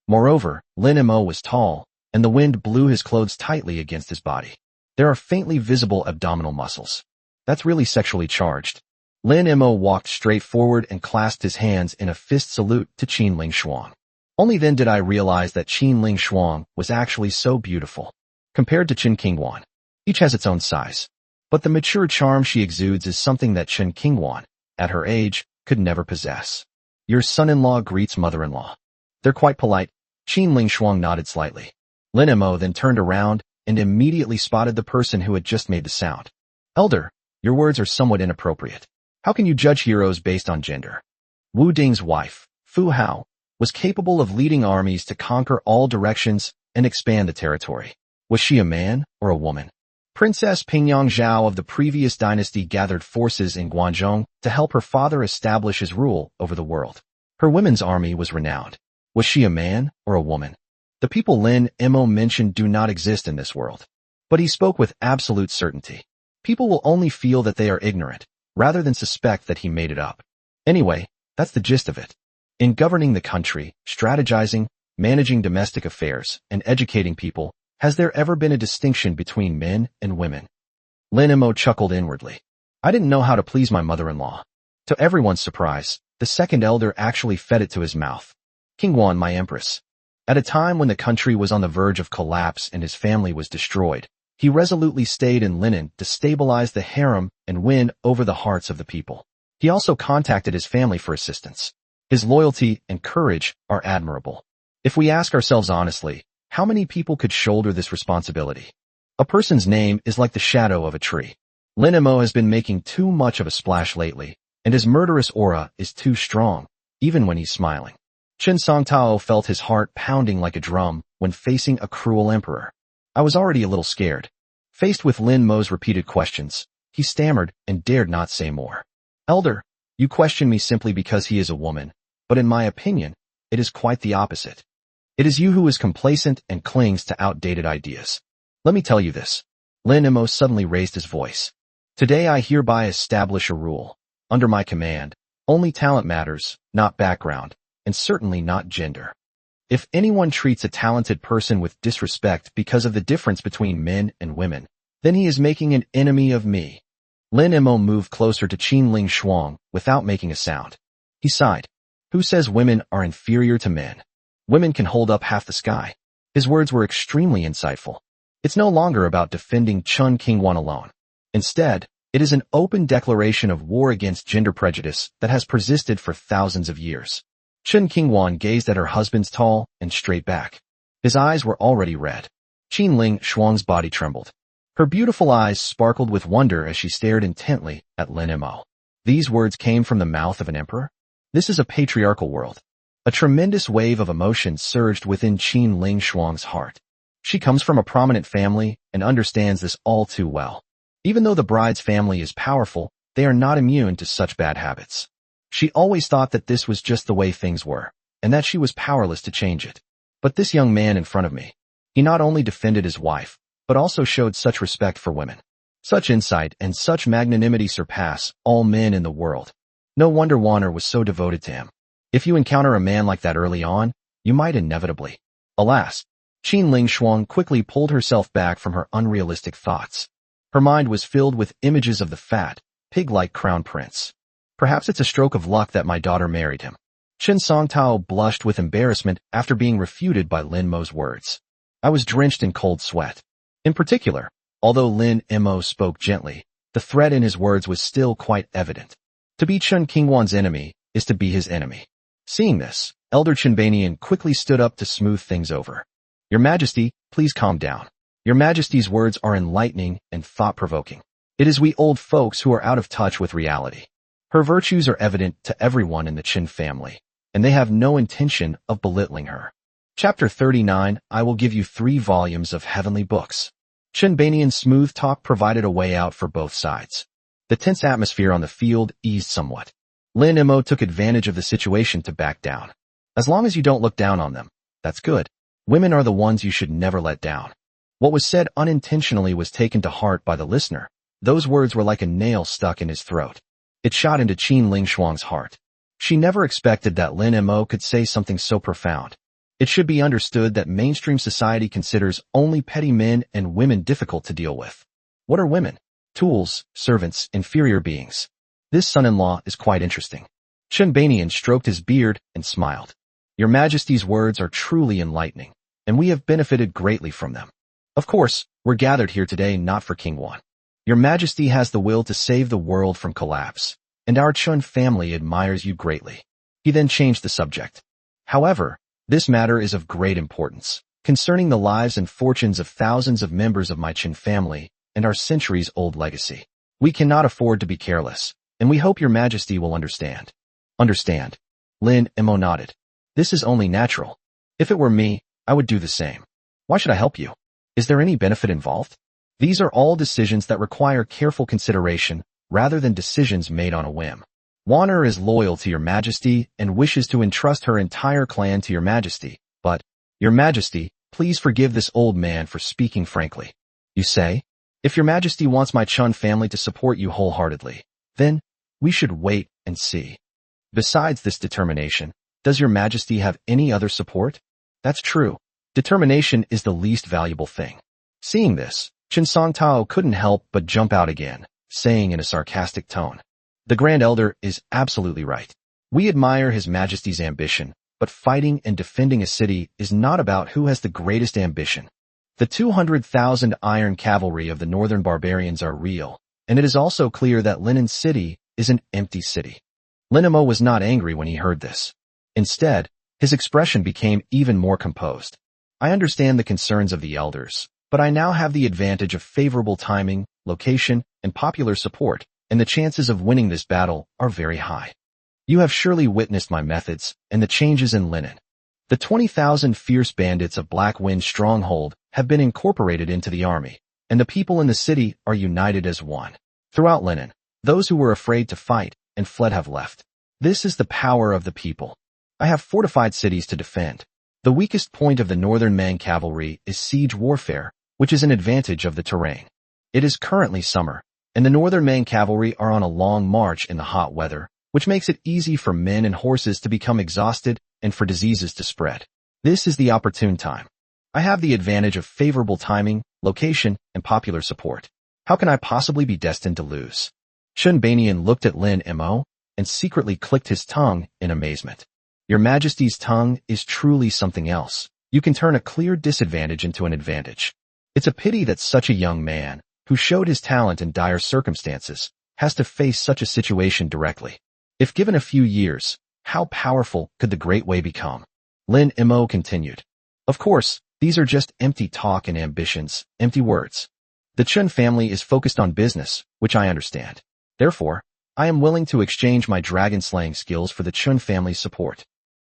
Moreover, Lin Mo was tall, and the wind blew his clothes tightly against his body. There are faintly visible abdominal muscles. That's really sexually charged. Lin Mo walked straight forward and clasped his hands in a fist salute to Qin Ling Shuang. Only then did I realize that Qin Ling Shuang was actually so beautiful. Compared to Chen Qingwan, each has its own size. But the mature charm she exudes is something that Chen Qingwan, at her age, could never possess. Your son-in-law greets mother-in-law. They're quite polite. Qin Ling Shuang nodded slightly. Lin Mo then turned around and immediately spotted the person who had just made the sound. Elder, your words are somewhat inappropriate. How can you judge heroes based on gender? Wu Ding's wife, Fu Hao, was capable of leading armies to conquer all directions and expand the territory. Was she a man or a woman? Princess Pingyang Zhao of the previous dynasty gathered forces in Guangzhong to help her father establish his rule over the world. Her women's army was renowned. Was she a man or a woman? The people Lin Mo mentioned do not exist in this world. But he spoke with absolute certainty. People will only feel that they are ignorant, rather than suspect that he made it up. Anyway, that's the gist of it. In governing the country, strategizing, managing domestic affairs, and educating people, has there ever been a distinction between men and women? Lin Mo chuckled inwardly. I didn't know how to please my mother-in-law. To everyone's surprise, the second elder actually fed it to his mouth. Qingwan, my empress. At a time when the country was on the verge of collapse and his family was destroyed, he resolutely stayed in Linen to stabilize the harem and win over the hearts of the people. He also contacted his family for assistance. His loyalty and courage are admirable. If we ask ourselves honestly, how many people could shoulder this responsibility? A person's name is like the shadow of a tree. Lin Mo has been making too much of a splash lately, and his murderous aura is too strong, even when he's smiling. Chen Songtao felt his heart pounding like a drum when facing a cruel emperor. I was already a little scared. Faced with Lin Mo's repeated questions, he stammered and dared not say more. Elder, you question me simply because he is a woman, but in my opinion, it is quite the opposite. It is you who is complacent and clings to outdated ideas. Let me tell you this. Lin Mo suddenly raised his voice. Today I hereby establish a rule. Under my command, only talent matters, not background, and certainly not gender. If anyone treats a talented person with disrespect because of the difference between men and women, then he is making an enemy of me. Lin Mo moved closer to Qin Ling Shuang without making a sound. He sighed. Who says women are inferior to men? Women can hold up half the sky. His words were extremely insightful. It's no longer about defending Chen Qingwan alone. Instead, it is an open declaration of war against gender prejudice that has persisted for thousands of years. Chen Qingwan gazed at her husband's tall and straight back. His eyes were already red. Qin Ling Shuang's body trembled. Her beautiful eyes sparkled with wonder as she stared intently at Lin Mo. These words came from the mouth of an emperor? This is a patriarchal world. A tremendous wave of emotion surged within Qin Ling Shuang's heart. She comes from a prominent family and understands this all too well. Even though the bride's family is powerful, they are not immune to such bad habits. She always thought that this was just the way things were, and that she was powerless to change it. But this young man in front of me, he not only defended his wife, but also showed such respect for women. Such insight and such magnanimity surpass all men in the world. No wonder Wanner was so devoted to him. If you encounter a man like that early on, you might inevitably. Alas, Qin Ling Shuang quickly pulled herself back from her unrealistic thoughts. Her mind was filled with images of the fat, pig-like crown prince. Perhaps it's a stroke of luck that my daughter married him. Chen Songtao blushed with embarrassment after being refuted by Lin Mo's words. I was drenched in cold sweat. In particular, although Lin Mo spoke gently, the threat in his words was still quite evident. To be Chen Qingwan's enemy is to be his enemy. Seeing this, Elder Chenbanian quickly stood up to smooth things over. Your Majesty, please calm down. Your Majesty's words are enlightening and thought-provoking. It is we old folks who are out of touch with reality. Her virtues are evident to everyone in the Qin family, and they have no intention of belittling her. Chapter 39, I will give you 3 volumes of heavenly books. Chenbanian's smooth talk provided a way out for both sides. The tense atmosphere on the field eased somewhat. Lin Mo took advantage of the situation to back down. As long as you don't look down on them, that's good. Women are the ones you should never let down. What was said unintentionally was taken to heart by the listener. Those words were like a nail stuck in his throat. It shot into Qin Ling Shuang's heart. She never expected that Lin Mo could say something so profound. It should be understood that mainstream society considers only petty men and women difficult to deal with. What are women? Tools, servants, inferior beings. This son-in-law is quite interesting. Chenbanian stroked his beard and smiled. Your Majesty's words are truly enlightening, and we have benefited greatly from them. Of course, we're gathered here today not for Qingwan. Your Majesty has the will to save the world from collapse, and our Chen family admires you greatly. He then changed the subject. However, this matter is of great importance, concerning the lives and fortunes of thousands of members of my Qin family and our centuries-old legacy. We cannot afford to be careless, and we hope your Majesty will understand. Understand. Lin Mo nodded. This is only natural. If it were me, I would do the same. Why should I help you? Is there any benefit involved? These are all decisions that require careful consideration rather than decisions made on a whim. Wanner is loyal to your Majesty and wishes to entrust her entire clan to your Majesty, but, your Majesty, please forgive this old man for speaking frankly. You say? If your Majesty wants my Chen family to support you wholeheartedly, then we should wait and see. Besides this determination, does your Majesty have any other support? That's true. Determination is the least valuable thing. Seeing this, Chen Songtao couldn't help but jump out again, saying in a sarcastic tone, The Grand Elder is absolutely right. We admire His Majesty's ambition, but fighting and defending a city is not about who has the greatest ambition. The 200,000 iron cavalry of the northern barbarians are real, and it is also clear that Linen's city is an empty city. Lin Emo was not angry when he heard this. Instead, his expression became even more composed. I understand the concerns of the elders, but I now have the advantage of favorable timing, location, and popular support, and the chances of winning this battle are very high. You have surely witnessed my methods and the changes in Linen. The 20,000 fierce bandits of Black Wind Stronghold have been incorporated into the army, and the people in the city are united as one. Throughout Linen, those who were afraid to fight and fled have left. This is the power of the people. I have fortified cities to defend. The weakest point of the Northern Man cavalry is siege warfare, which is an advantage of the terrain. It is currently summer, and the Northern Man cavalry are on a long march in the hot weather, which makes it easy for men and horses to become exhausted and for diseases to spread. This is the opportune time. I have the advantage of favorable timing, location, and popular support. How can I possibly be destined to lose? Chun Banian looked at Lin Emo and secretly clicked his tongue in amazement. Your Majesty's tongue is truly something else. You can turn a clear disadvantage into an advantage. It's a pity that such a young man, who showed his talent in dire circumstances, has to face such a situation directly. If given a few years, how powerful could the Great Way become? Lin Emo continued. Of course, these are just empty talk and ambitions, empty words. The Chun family is focused on business, which I understand. Therefore, I am willing to exchange my dragon-slaying skills for the Chun family's support.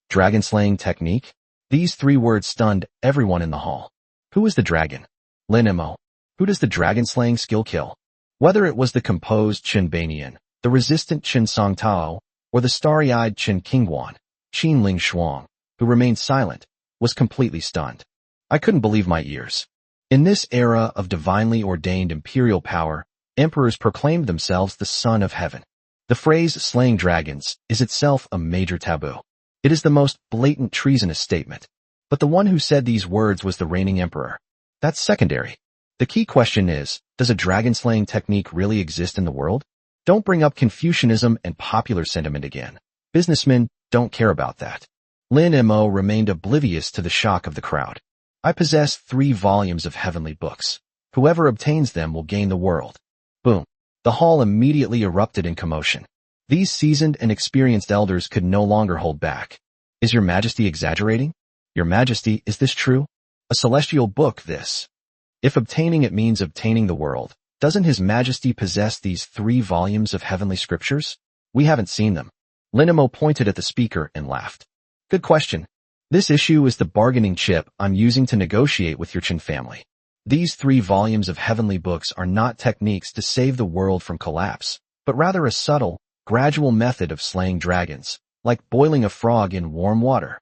Dragon-slaying technique? These 3 words stunned everyone in the hall. Who is the dragon? Lin Emo. Who does the dragon-slaying skill kill? Whether it was the composed Chun Banian, the resistant Chun Song Tao, or the starry-eyed Chun Qingguan, Qin Ling Shuang, who remained silent, was completely stunned. I couldn't believe my ears. In this era of divinely ordained imperial power, emperors proclaimed themselves the son of heaven. The phrase slaying dragons is itself a major taboo. It is the most blatant treasonous statement. But the one who said these words was the reigning emperor. That's secondary. The key question is, does a dragon-slaying technique really exist in the world? Don't bring up Confucianism and popular sentiment again. Businessmen don't care about that. Lin Emo remained oblivious to the shock of the crowd. I possess 3 volumes of heavenly books. Whoever obtains them will gain the world. Boom. The hall immediately erupted in commotion. These seasoned and experienced elders could no longer hold back. Is your Majesty exaggerating? Your Majesty, is this true? A celestial book, this. If obtaining it means obtaining the world, doesn't His Majesty possess these 3 volumes of heavenly scriptures? We haven't seen them. Lin Emo pointed at the speaker and laughed. Good question. This issue is the bargaining chip I'm using to negotiate with your Chun family. These 3 volumes of heavenly books are not techniques to save the world from collapse, but rather a subtle, gradual method of slaying dragons, like boiling a frog in warm water.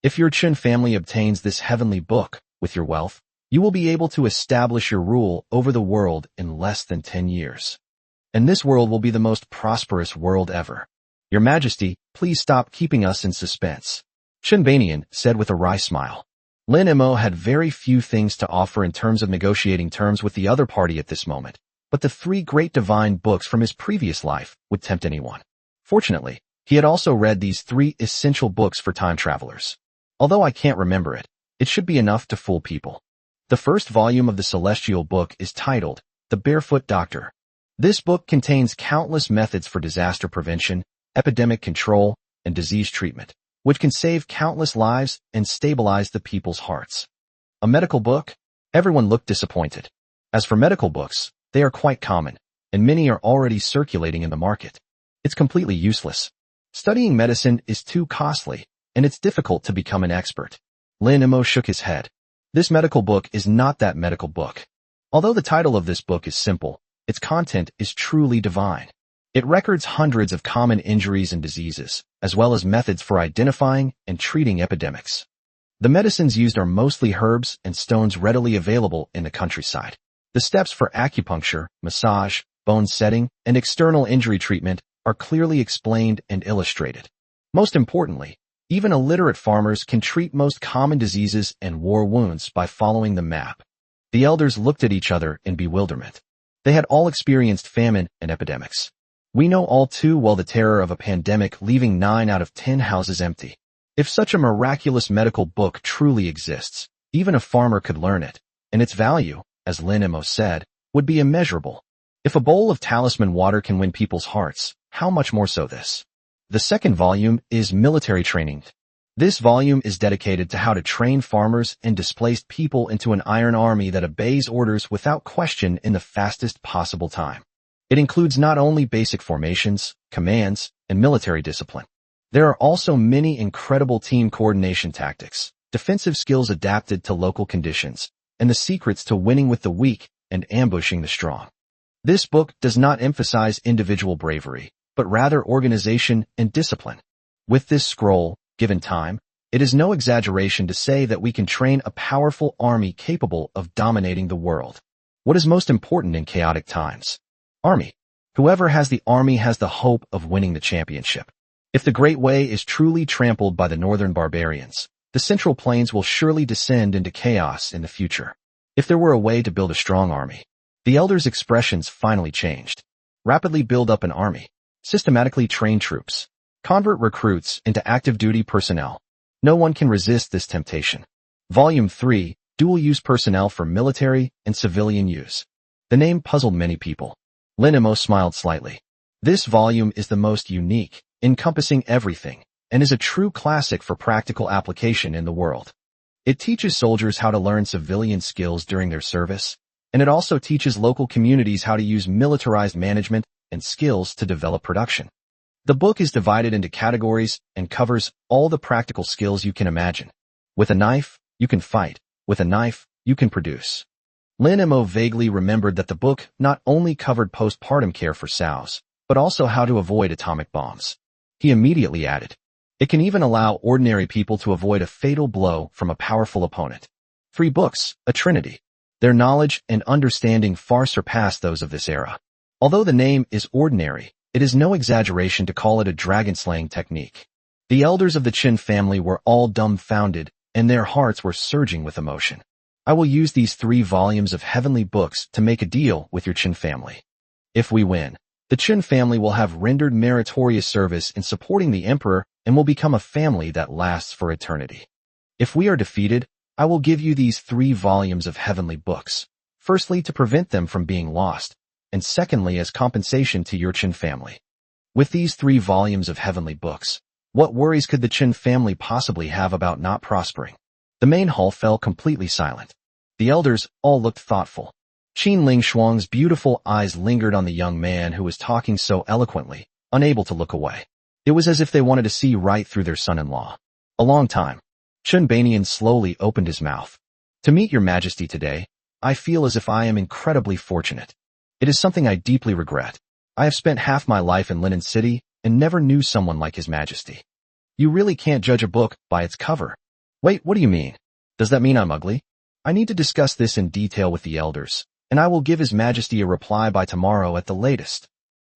If your Chun family obtains this heavenly book, with your wealth, you will be able to establish your rule over the world in less than 10 years. And this world will be the most prosperous world ever. Your Majesty, please stop keeping us in suspense. Chun Banian said with a wry smile. Lin Emo had very few things to offer in terms of negotiating terms with the other party at this moment, but the 3 great divine books from his previous life would tempt anyone. Fortunately, he had also read these 3 essential books for time travelers. Although I can't remember it, it should be enough to fool people. The first volume of the Celestial Book is titled, The Barefoot Doctor. This book contains countless methods for disaster prevention, epidemic control, and disease treatment, which can save countless lives and stabilize the people's hearts. A medical book? Everyone looked disappointed. As for medical books, they are quite common, and many are already circulating in the market. It's completely useless. Studying medicine is too costly, and it's difficult to become an expert. Lin Emo shook his head. This medical book is not that medical book. Although the title of this book is simple, its content is truly divine. It records hundreds of common injuries and diseases, as well as methods for identifying and treating epidemics. The medicines used are mostly herbs and stones readily available in the countryside. The steps for acupuncture, massage, bone setting, and external injury treatment are clearly explained and illustrated. Most importantly, even illiterate farmers can treat most common diseases and war wounds by following the map. The elders looked at each other in bewilderment. They had all experienced famine and epidemics. We know all too well the terror of a pandemic leaving 9 out of 10 houses empty. If such a miraculous medical book truly exists, even a farmer could learn it, and its value, as Lin Mo said, would be immeasurable. If a bowl of talisman water can win people's hearts, how much more so this? The second volume is Military Training. This volume is dedicated to how to train farmers and displaced people into an iron army that obeys orders without question in the fastest possible time. It includes not only basic formations, commands, and military discipline. There are also many incredible team coordination tactics, defensive skills adapted to local conditions, and the secrets to winning with the weak and ambushing the strong. This book does not emphasize individual bravery, but rather organization and discipline. With this scroll, given time, it is no exaggeration to say that we can train a powerful army capable of dominating the world. What is most important in chaotic times? Army. Whoever has the army has the hope of winning the championship. If the Great Way is truly trampled by the northern barbarians, the Central Plains will surely descend into chaos in the future. If there were a way to build a strong army, the elders' expressions finally changed. Rapidly build up an army. Systematically train troops. Convert recruits into active duty personnel. No one can resist this temptation. Volume 3, Dual-Use Personnel for Military and Civilian Use. The name puzzled many people. Lin Mo smiled slightly. This volume is the most unique, encompassing everything, and is a true classic for practical application in the world. It teaches soldiers how to learn civilian skills during their service, and it also teaches local communities how to use militarized management and skills to develop production. The book is divided into categories and covers all the practical skills you can imagine. With a knife, you can fight. With a knife, you can produce. Lin Mo vaguely remembered that the book not only covered postpartum care for sows, but also how to avoid atomic bombs. He immediately added, it can even allow ordinary people to avoid a fatal blow from a powerful opponent. 3 books, a trinity. Their knowledge and understanding far surpass those of this era. Although the name is ordinary, it is no exaggeration to call it a dragon-slaying technique. The elders of the Qin family were all dumbfounded, and their hearts were surging with emotion. I will use these 3 volumes of heavenly books to make a deal with your Qin family. If we win, the Qin family will have rendered meritorious service in supporting the emperor and will become a family that lasts for eternity. If we are defeated, I will give you these 3 volumes of heavenly books, firstly to prevent them from being lost, and secondly as compensation to your Qin family. With these 3 volumes of heavenly books, what worries could the Qin family possibly have about not prospering? The main hall fell completely silent. The elders all looked thoughtful. Qin Ling Shuang's beautiful eyes lingered on the young man who was talking so eloquently, unable to look away. It was as if they wanted to see right through their son-in-law. A long time. Chen Banian slowly opened his mouth. To meet your majesty today, I feel as if I am incredibly fortunate. It is something I deeply regret. I have spent half my life in Linen City and never knew someone like His Majesty. You really can't judge a book by its cover. Wait, what do you mean? Does that mean I'm ugly? I need to discuss this in detail with the elders, and I will give His Majesty a reply by tomorrow at the latest.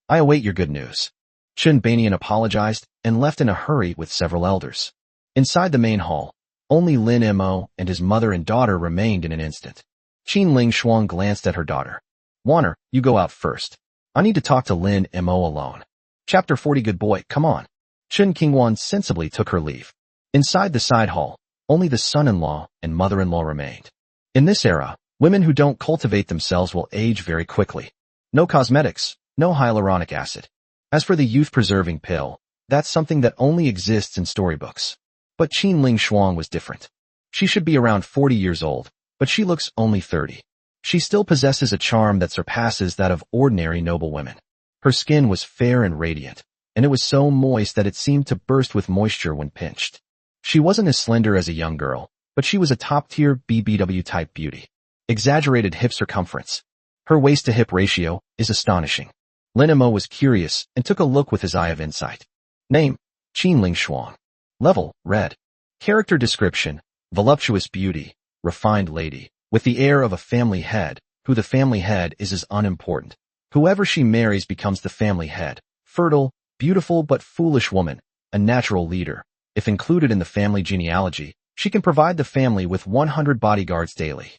I await your good news. Chen Banian apologized and left in a hurry with several elders. Inside the main hall, only Lin Mo and his mother and daughter remained in an instant. Qin Ling Shuang glanced at her daughter. Warner, you go out first. I need to talk to Lin Mo alone. Chapter 40. Good boy, come on. Chen Qingwan sensibly took her leave. Inside the side hall, only the son-in-law and mother-in-law remained. In this era, women who don't cultivate themselves will age very quickly. No cosmetics, no hyaluronic acid. As for the youth-preserving pill, that's something that only exists in storybooks. But Qin Ling Shuang was different. She should be around 40 years old, but she looks only 30. She still possesses a charm that surpasses that of ordinary noble women. Her skin was fair and radiant, and it was so moist that it seemed to burst with moisture when pinched. She wasn't as slender as a young girl, but she was a top-tier BBW-type beauty. Exaggerated hip circumference. Her waist-to-hip ratio is astonishing. Lin Mo was curious and took a look with his eye of insight. Name, Qin Ling Shuang. Level, red. Character description, voluptuous beauty, refined lady, with the air of a family head. Who the family head is unimportant. Whoever she marries becomes the family head. Fertile, beautiful but foolish woman, a natural leader. If included in the family genealogy, she can provide the family with 100 bodyguards daily.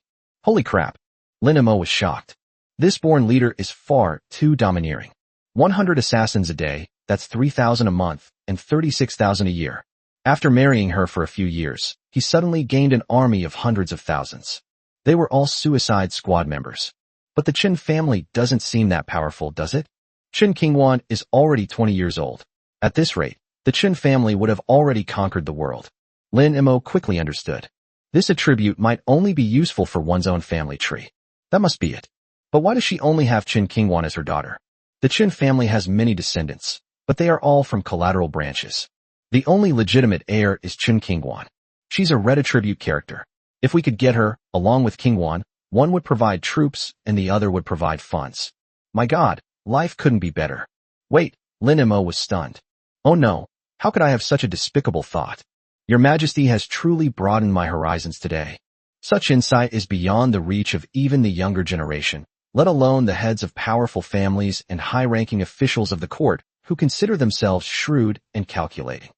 Holy crap. Lin Mo was shocked. This born leader is far too domineering. 100 assassins a day, that's 3,000 a month, and 36,000 a year. After marrying her for a few years, he suddenly gained an army of hundreds of thousands. They were all Suicide Squad members. But the Chen family doesn't seem that powerful, does it? Chen Qingwan is already 20 years old. At this rate, the Chen family would have already conquered the world. Lin Mo quickly understood. This attribute might only be useful for one's own family tree. That must be it. But why does she only have Chen Qingwan as her daughter? The Chen family has many descendants, but they are all from collateral branches. The only legitimate heir is Chen Qingwan. She's a red attribute character. If we could get her, along with Qingwan, one would provide troops and the other would provide funds. My God, life couldn't be better. Wait, Lin Mo was stunned. Oh no, how could I have such a despicable thought? Your Majesty has truly broadened my horizons today. Such insight is beyond the reach of even the younger generation, let alone the heads of powerful families and high-ranking officials of the court who consider themselves shrewd and calculating.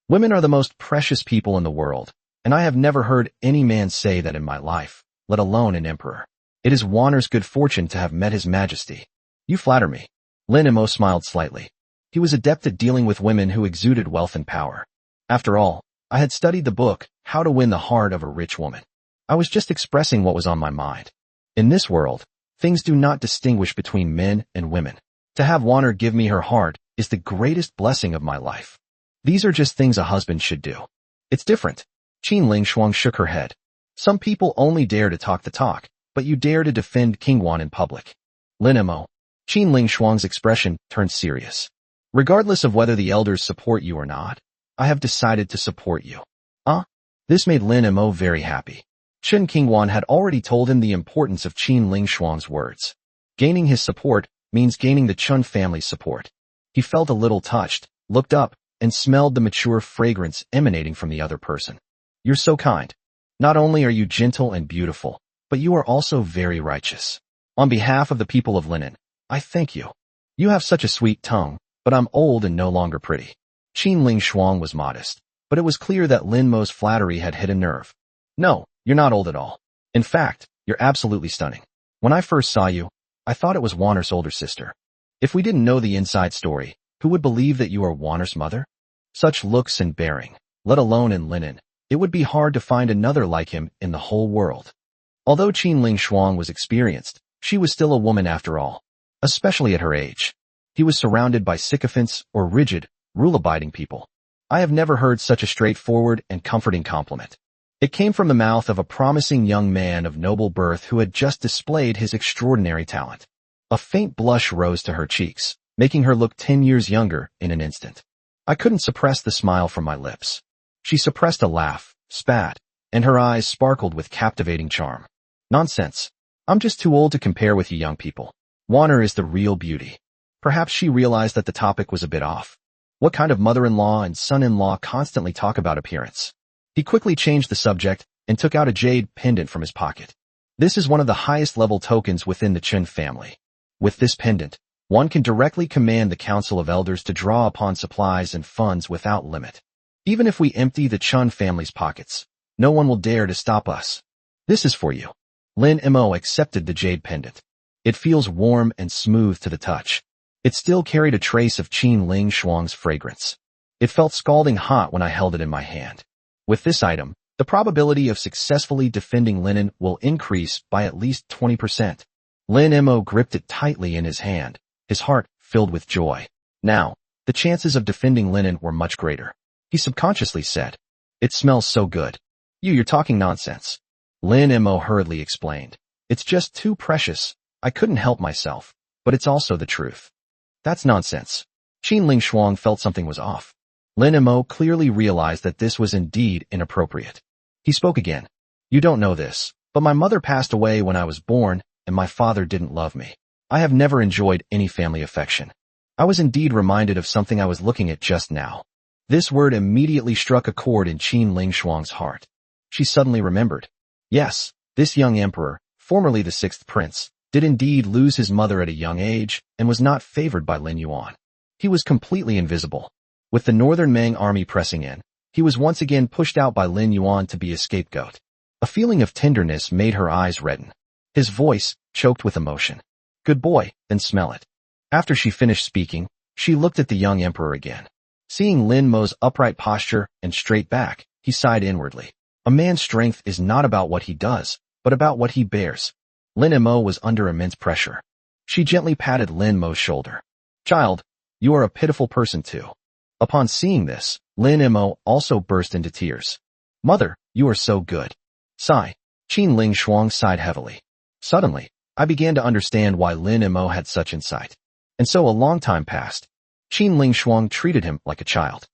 Women are the most precious people in the world, and I have never heard any man say that in my life, let alone an emperor. It is Wanner's good fortune to have met His Majesty. You flatter me. Lin Mo smiled slightly. He was adept at dealing with women who exuded wealth and power. After all, I had studied the book, How to Win the Heart of a Rich Woman. I was just expressing what was on my mind. In this world, things do not distinguish between men and women. To have Wanner give me her heart is the greatest blessing of my life. These are just things a husband should do. It's different. Qin Lingshuang shook her head. Some people only dare to talk the talk, but you dare to defend Qingwan in public. Lin Mo. Qin Lingshuang's expression turned serious. Regardless of whether the elders support you or not, I have decided to support you. This made Lin Mo very happy. Chen Qingwan had already told him the importance of Qin Lingshuang's words. Gaining his support means gaining the Chun family's support. He felt a little touched, looked up, and smelled the mature fragrance emanating from the other person. You're so kind. Not only are you gentle and beautiful, but you are also very righteous. On behalf of the people of Linen, I thank you. You have such a sweet tongue, but I'm old and no longer pretty. Qin Lingshuang was modest, but it was clear that Lin Mo's flattery had hit a nerve. No, you're not old at all. In fact, you're absolutely stunning. When I first saw you, I thought it was Wanner's older sister. If we didn't know the inside story, who would believe that you are Wanner's mother? Such looks and bearing, let alone in linen, it would be hard to find another like him in the whole world. Although Qin Lingshuang was experienced, she was still a woman after all, especially at her age. He was surrounded by sycophants or rigid, rule-abiding people. I have never heard such a straightforward and comforting compliment. It came from the mouth of a promising young man of noble birth who had just displayed his extraordinary talent. A faint blush rose to her cheeks, making her look 10 years younger in an instant. I couldn't suppress the smile from my lips. She suppressed a laugh, spat, and her eyes sparkled with captivating charm. Nonsense. I'm just too old to compare with you young people. Wanner is the real beauty. Perhaps she realized that the topic was a bit off. What kind of mother-in-law and son-in-law constantly talk about appearance? He quickly changed the subject and took out a jade pendant from his pocket. This is one of the highest level tokens within the Chen family. With this pendant, one can directly command the Council of Elders to draw upon supplies and funds without limit. Even if we empty the Chun family's pockets, no one will dare to stop us. This is for you. Lin Mo accepted the jade pendant. It feels warm and smooth to the touch. It still carried a trace of Qin Lingshuang's fragrance. It felt scalding hot when I held it in my hand. With this item, the probability of successfully defending Linen will increase by at least 20%. Lin Mo gripped it tightly in his hand, his heart filled with joy. Now, the chances of defending Linen were much greater. He subconsciously said, "It smells so good." You're talking nonsense. Lin Mo hurriedly explained. It's just too precious. I couldn't help myself, but it's also the truth. That's nonsense. Qin Lingshuang felt something was off. Lin Mo clearly realized that this was indeed inappropriate. He spoke again. You don't know this, but my mother passed away when I was born, and my father didn't love me. I have never enjoyed any family affection. I was indeed reminded of something I was looking at just now. This word immediately struck a chord in Qin Lingshuang's heart. She suddenly remembered. Yes, this young emperor, formerly the sixth prince, did indeed lose his mother at a young age and was not favored by Lin Yuan. He was completely invisible. With the northern Meng army pressing in, he was once again pushed out by Lin Yuan to be a scapegoat. A feeling of tenderness made her eyes redden. His voice choked with emotion. Good boy, then smell it. After she finished speaking, she looked at the young emperor again. Seeing Lin Mo's upright posture and straight back, he sighed inwardly. A man's strength is not about what he does, but about what he bears. Lin Mo was under immense pressure. She gently patted Lin Mo's shoulder. Child, you are a pitiful person too. Upon seeing this, Lin Mo also burst into tears. Mother, you are so good. Sigh. Qin Ling Shuang sighed heavily. Suddenly, I began to understand why Lin Mo had such insight. And so a long time passed. Qin Ling Shuang treated him like a child.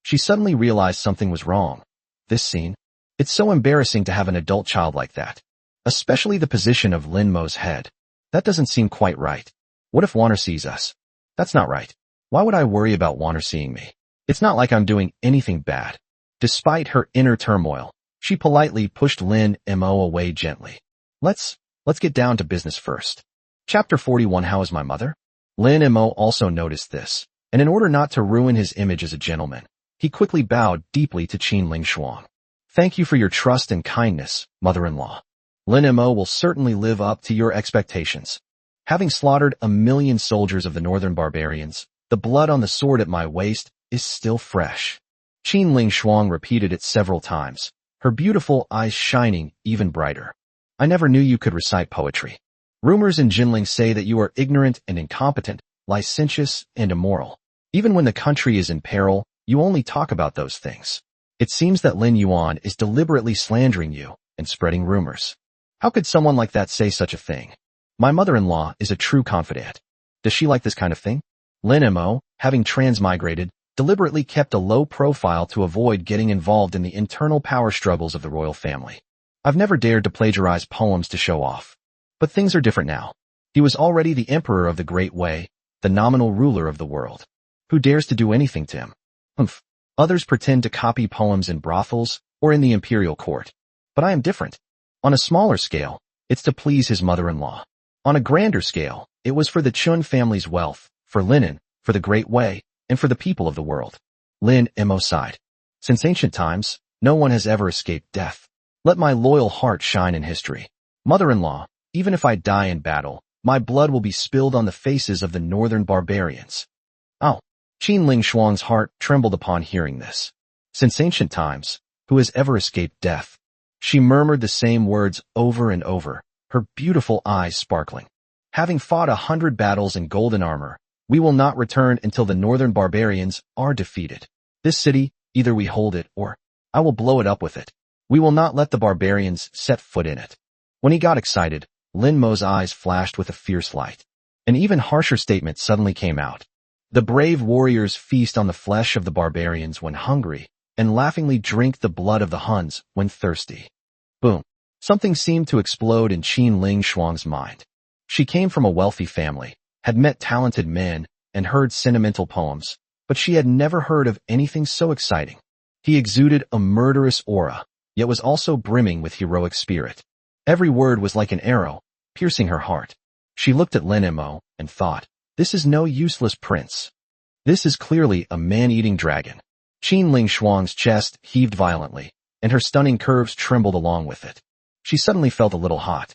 She suddenly realized something was wrong. This scene. It's so embarrassing to have an adult child like that. Especially the position of Lin Mo's head. That doesn't seem quite right. What if Wanner sees us? That's not right. Why would I worry about Wanner seeing me? It's not like I'm doing anything bad. Despite her inner turmoil, she politely pushed Lin Mo away gently. Let's get down to business first. Chapter 41. How is my mother? Lin Mo also noticed this, and in order not to ruin his image as a gentleman, he quickly bowed deeply to Qin Ling Shuang. Thank you for your trust and kindness, mother-in-law. Lin Mo will certainly live up to your expectations. Having slaughtered 1,000,000 soldiers of the northern barbarians, the blood on the sword at my waist is still fresh. Qin Ling Shuang repeated it several times, her beautiful eyes shining even brighter. I never knew you could recite poetry. Rumors in Jinling say that you are ignorant and incompetent, licentious and immoral. Even when the country is in peril, you only talk about those things. It seems that Lin Yuan is deliberately slandering you and spreading rumors. How could someone like that say such a thing? My mother-in-law is a true confidant. Does she like this kind of thing? Lin Mo, having transmigrated, deliberately kept a low profile to avoid getting involved in the internal power struggles of the royal family. I've never dared to plagiarize poems to show off. But things are different now. He was already the emperor of the Great Way, the nominal ruler of the world. Who dares to do anything to him? Others pretend to copy poems in brothels or in the imperial court. But I am different. On a smaller scale, it's to please his mother-in-law. On a grander scale, it was for the Chun family's wealth, for linen, for the Great Way, and for the people of the world. Lin Mo sighed. Since ancient times, no one has ever escaped death. Let my loyal heart shine in history. Mother-in-law, even if I die in battle, my blood will be spilled on the faces of the northern barbarians. Oh! Qin Ling Shuang's heart trembled upon hearing this. Since ancient times, who has ever escaped death? She murmured the same words over and over, her beautiful eyes sparkling. Having fought 100 battles in golden armor, we will not return until the northern barbarians are defeated. This city, either we hold it or I will blow it up with it. We will not let the barbarians set foot in it. When he got excited, Lin Mo's eyes flashed with a fierce light. An even harsher statement suddenly came out. The brave warriors feast on the flesh of the barbarians when hungry, and laughingly drink the blood of the Huns when thirsty. Boom. Something seemed to explode in Qin Ling Shuang's mind. She came from a wealthy family, had met talented men, and heard sentimental poems, but she had never heard of anything so exciting. He exuded a murderous aura, yet was also brimming with heroic spirit. Every word was like an arrow, piercing her heart. She looked at Lin Mo and thought, this is no useless prince. This is clearly a man-eating dragon. Qin Ling Shuang's chest heaved violently, and her stunning curves trembled along with it. She suddenly felt a little hot.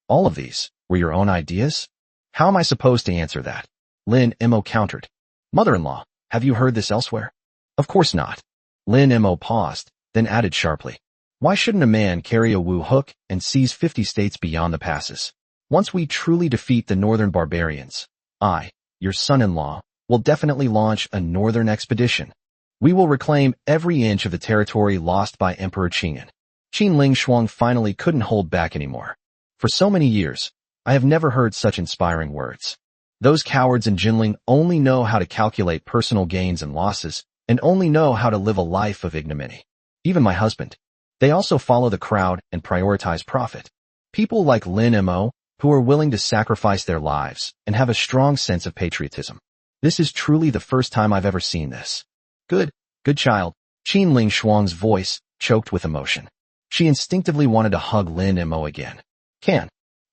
All of these, were your own ideas? How am I supposed to answer that? Lin Mo countered. Mother-in-law, have you heard this elsewhere? Of course not. Lin Mo paused, then added sharply. Why shouldn't a man carry a Wu hook and seize 50 states beyond the passes? Once we truly defeat the northern barbarians, I, your son-in-law, will definitely launch a northern expedition. We will reclaim every inch of the territory lost by Emperor Qing'an. Qin Ling Shuang finally couldn't hold back anymore. For so many years, I have never heard such inspiring words. Those cowards in Jinling only know how to calculate personal gains and losses, and only know how to live a life of ignominy. Even my husband. They also follow the crowd and prioritize profit. People like Lin Mo, who are willing to sacrifice their lives and have a strong sense of patriotism. This is truly the first time I've ever seen this. Good child. Qin Ling Shuang's voice choked with emotion. She instinctively wanted to hug Lin Mo again.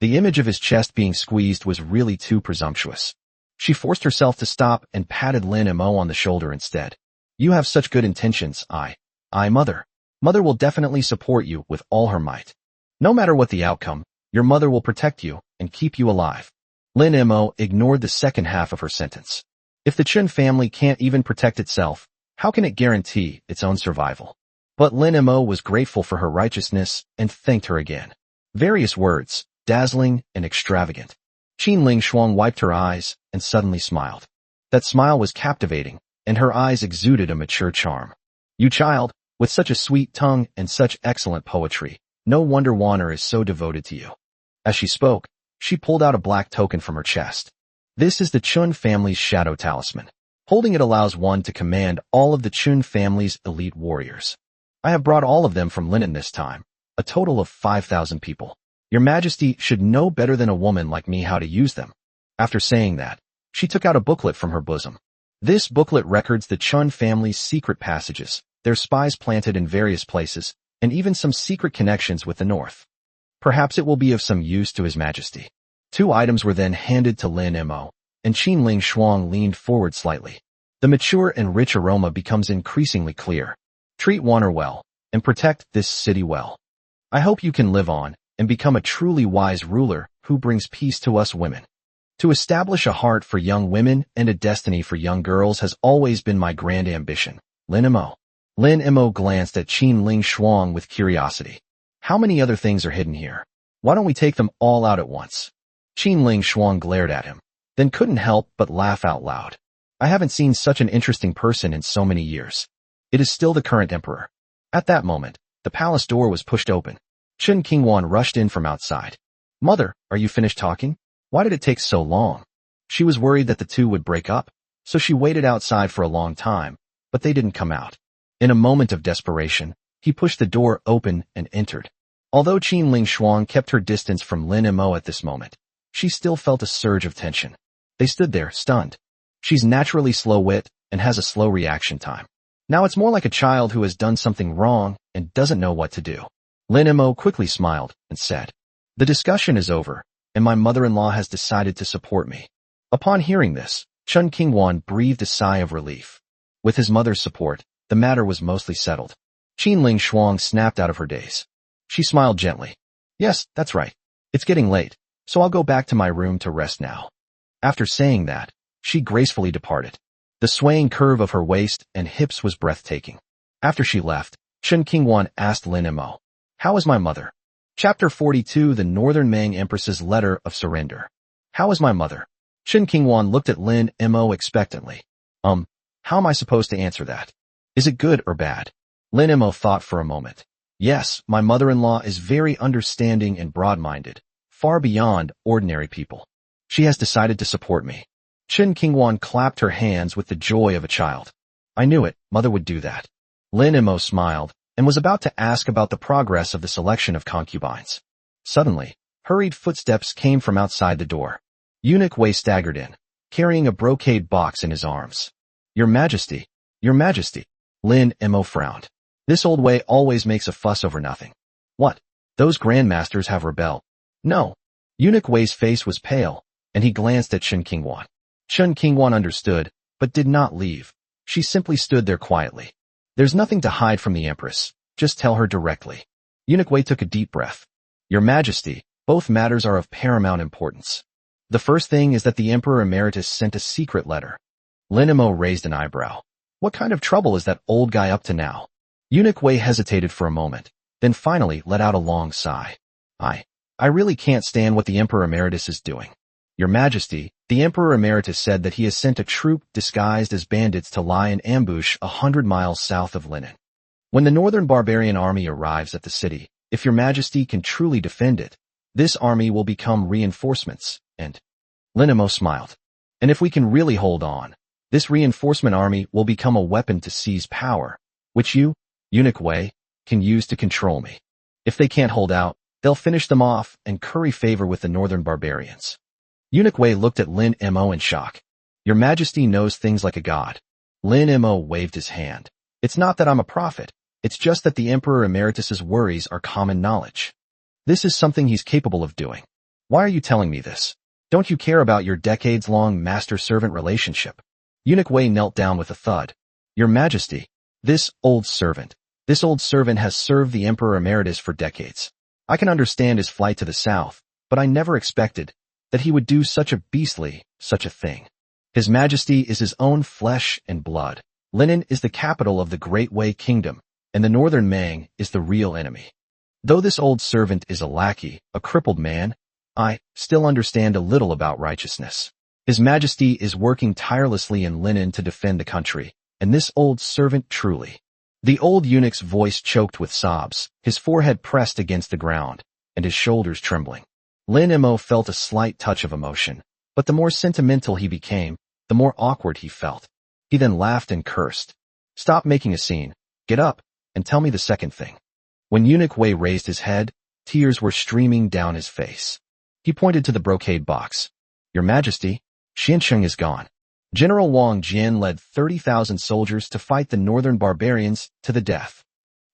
The image of his chest being squeezed was really too presumptuous. She forced herself to stop and patted Lin Mo on the shoulder instead. You have such good intentions, Mother. Mother will definitely support you with all her might. No matter what the outcome, your mother will protect you and keep you alive. Lin Mo ignored the second half of her sentence. If the Chun family can't even protect itself, how can it guarantee its own survival? But Lin Mo was grateful for her righteousness and thanked her again. Various words, dazzling and extravagant. Qin Ling Shuang wiped her eyes and suddenly smiled. That smile was captivating, and her eyes exuded a mature charm. You child, with such a sweet tongue and such excellent poetry, no wonder Wanner is so devoted to you. As she spoke, she pulled out a black token from her chest. This is the Chun family's shadow talisman. Holding it allows one to command all of the Chun family's elite warriors. I have brought all of them from Linen this time, a total of 5,000 people. Your Majesty should know better than a woman like me how to use them. After saying that, she took out a booklet from her bosom. This booklet records the Chun family's secret passages, their spies planted in various places, and even some secret connections with the North. Perhaps it will be of some use to His Majesty. 2 items were then handed to Lin Mo, and Qin Ling Shuang leaned forward slightly. The mature and rich aroma becomes increasingly clear. Treat Wanner well, and protect this city well. I hope you can live on, and become a truly wise ruler who brings peace to us women. To establish a heart for young women and a destiny for young girls has always been my grand ambition. Lin Mo. Lin Mo glanced at Qin Ling Shuang with curiosity. How many other things are hidden here? Why don't we take them all out at once? Qin Ling Shuang glared at him, then couldn't help but laugh out loud. I haven't seen such an interesting person in so many years. It is still the current emperor. At that moment, the palace door was pushed open. Chen Qingwan rushed in from outside. Mother, are you finished talking? Why did it take so long? She was worried that the two would break up, so she waited outside for a long time, but they didn't come out. In a moment of desperation, he pushed the door open and entered. Although Qin Ling Shuang kept her distance from Lin Mo at this moment, she still felt a surge of tension. They stood there, stunned. She's naturally slow-wit and has a slow reaction time. Now it's more like a child who has done something wrong and doesn't know what to do. Lin Mo quickly smiled and said, "The discussion is over, and my mother-in-law has decided to support me." Upon hearing this, Chen Qingwan breathed a sigh of relief. With his mother's support, the matter was mostly settled. Qin Ling Shuang snapped out of her daze. She smiled gently. "Yes, that's right. It's getting late, so I'll go back to my room to rest now." After saying that, she gracefully departed. The swaying curve of her waist and hips was breathtaking. After she left, Chen Qingwan asked Lin Mo, "How is my mother?" Chapter 42 The Northern Mang Empress's Letter of Surrender. How is my mother? Chen Qingwan looked at Lin Mo expectantly. How am I supposed to answer that? Is it good or bad? Lin Mo thought for a moment. Yes, my mother-in-law is very understanding and broad-minded, far beyond ordinary people. She has decided to support me. Chen Qingwan clapped her hands with the joy of a child. I knew it, mother would do that. Lin Mo smiled and was about to ask about the progress of the selection of concubines. Suddenly, hurried footsteps came from outside the door. Eunuch Wei staggered in, carrying a brocade box in his arms. Your Majesty, Your Majesty. Lin Mo frowned. This old Wei always makes a fuss over nothing. What? Those grandmasters have rebelled. No. Eunuch Wei's face was pale, and he glanced at Chen Qingwan. Chen Qingwan understood, but did not leave. She simply stood there quietly. There's nothing to hide from the Empress. Just tell her directly. Eunuch Wei took a deep breath. Your Majesty, both matters are of paramount importance. The first thing is that the Emperor Emeritus sent a secret letter. Lin Mo raised an eyebrow. What kind of trouble is that old guy up to now? Eunuch Wei hesitated for a moment, then finally let out a long sigh. I really can't stand what the Emperor Emeritus is doing. Your Majesty, the Emperor Emeritus said that he has sent a troop disguised as bandits to lie in ambush 100 miles south of Linen. When the Northern Barbarian army arrives at the city, if Your Majesty can truly defend it, this army will become reinforcements, and Lin Mo smiled. And if we can really hold on, this reinforcement army will become a weapon to seize power, which you, Eunuch Wei, can use to control me. If they can't hold out, they'll finish them off and curry favor with the Northern Barbarians. Eunuch Wei looked at Lin Mo in shock. Your Majesty knows things like a god. Lin Mo waved his hand. It's not that I'm a prophet. It's just that the Emperor Emeritus's worries are common knowledge. This is something he's capable of doing. Why are you telling me this? Don't you care about your decades-long master-servant relationship? Eunuch Wei knelt down with a thud. Your Majesty, this old servant has served the Emperor Emeritus for decades. I can understand his flight to the south, but I never expected. that he would do such a thing. His Majesty is his own flesh and blood. Linen is the capital of the Great Wei Kingdom, and the Northern Mang is the real enemy. Though this old servant is a lackey, a crippled man, I still understand a little about righteousness. His Majesty is working tirelessly in Linen to defend the country, and this old servant truly. The old eunuch's voice choked with sobs, his forehead pressed against the ground, and his shoulders trembling. Lin Mo felt a slight touch of emotion, but the more sentimental he became, the more awkward he felt. He then laughed and cursed. Stop making a scene, get up, and tell me the second thing. When Eunuch Wei raised his head, tears were streaming down his face. He pointed to the brocade box. Your Majesty, Xinsheng is gone. General Wang Jian led 30,000 soldiers to fight the northern barbarians to the death.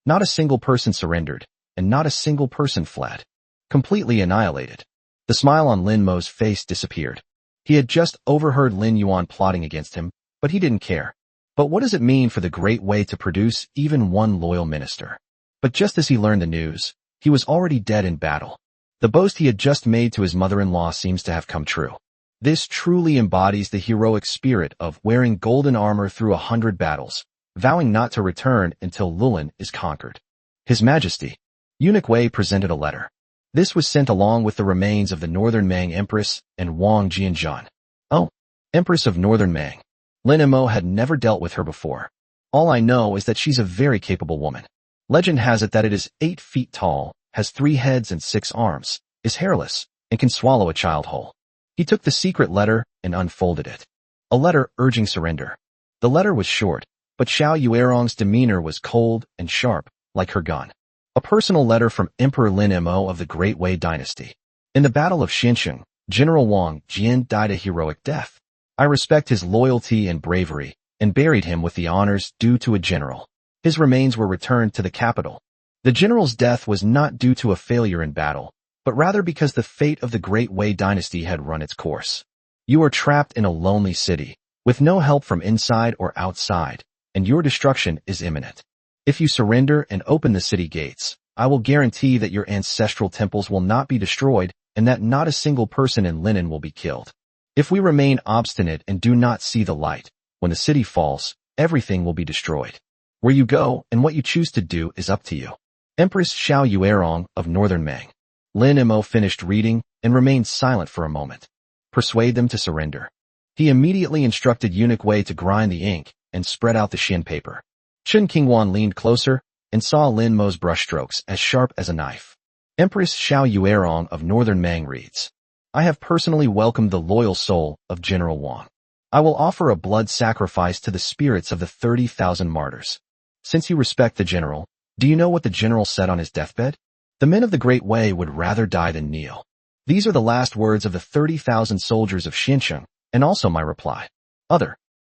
Not a single person surrendered, and not a single person fled. Completely annihilated. The smile on Lin Mo's face disappeared. He had just overheard Lin Yuan plotting against him, but he didn't care. But what does it mean for the Great Wei to produce even one loyal minister? But just as he learned the news, he was already dead in battle. The boast he had just made to his mother-in-law seems to have come true. This truly embodies the heroic spirit of wearing golden armor through 100 battles, vowing not to return until Lulin is conquered. His Majesty, Eunuch Wei presented a letter. This was sent along with the remains of the Northern Mang Empress and Wang Jianzhan. Oh, Empress of Northern Mang. Lin Mo had never dealt with her before. All I know is that she's a very capable woman. Legend has it that it is 8 feet tall, has 3 heads and 6 arms, is hairless, and can swallow a child whole. He took the secret letter and unfolded it. A letter urging surrender. The letter was short, but Xiao Yuerong's demeanor was cold and sharp, like her gun. A personal letter from Emperor Lin Mo of the Great Wei Dynasty. In the Battle of Xinsheng, General Wang Jian died a heroic death. I respect his loyalty and bravery, and buried him with the honors due to a general. His remains were returned to the capital. The general's death was not due to a failure in battle, but rather because the fate of the Great Wei Dynasty had run its course. You are trapped in a lonely city, with no help from inside or outside, and your destruction is imminent. If you surrender and open the city gates, I will guarantee that your ancestral temples will not be destroyed and that not a single person in Linen will be killed. If we remain obstinate and do not see the light, when the city falls, everything will be destroyed. Where you go and what you choose to do is up to you. Empress Xiao Yuerong of Northern Mang. Lin Mo finished reading and remained silent for a moment. Persuade them to surrender. He immediately instructed Eunuch Wei to grind the ink and spread out the Xin paper. Chen Qingwan leaned closer and saw Lin Mo's brushstrokes as sharp as a knife. Empress Xiao Yuerong of Northern Mang reads, I have personally welcomed the loyal soul of General Wang. I will offer a blood sacrifice to the spirits of the 30,000 martyrs. Since you respect the general, do you know what the general said on his deathbed? The men of the Great Wei would rather die than kneel. These are the last words of the 30,000 soldiers of Xinsheng, and also my reply.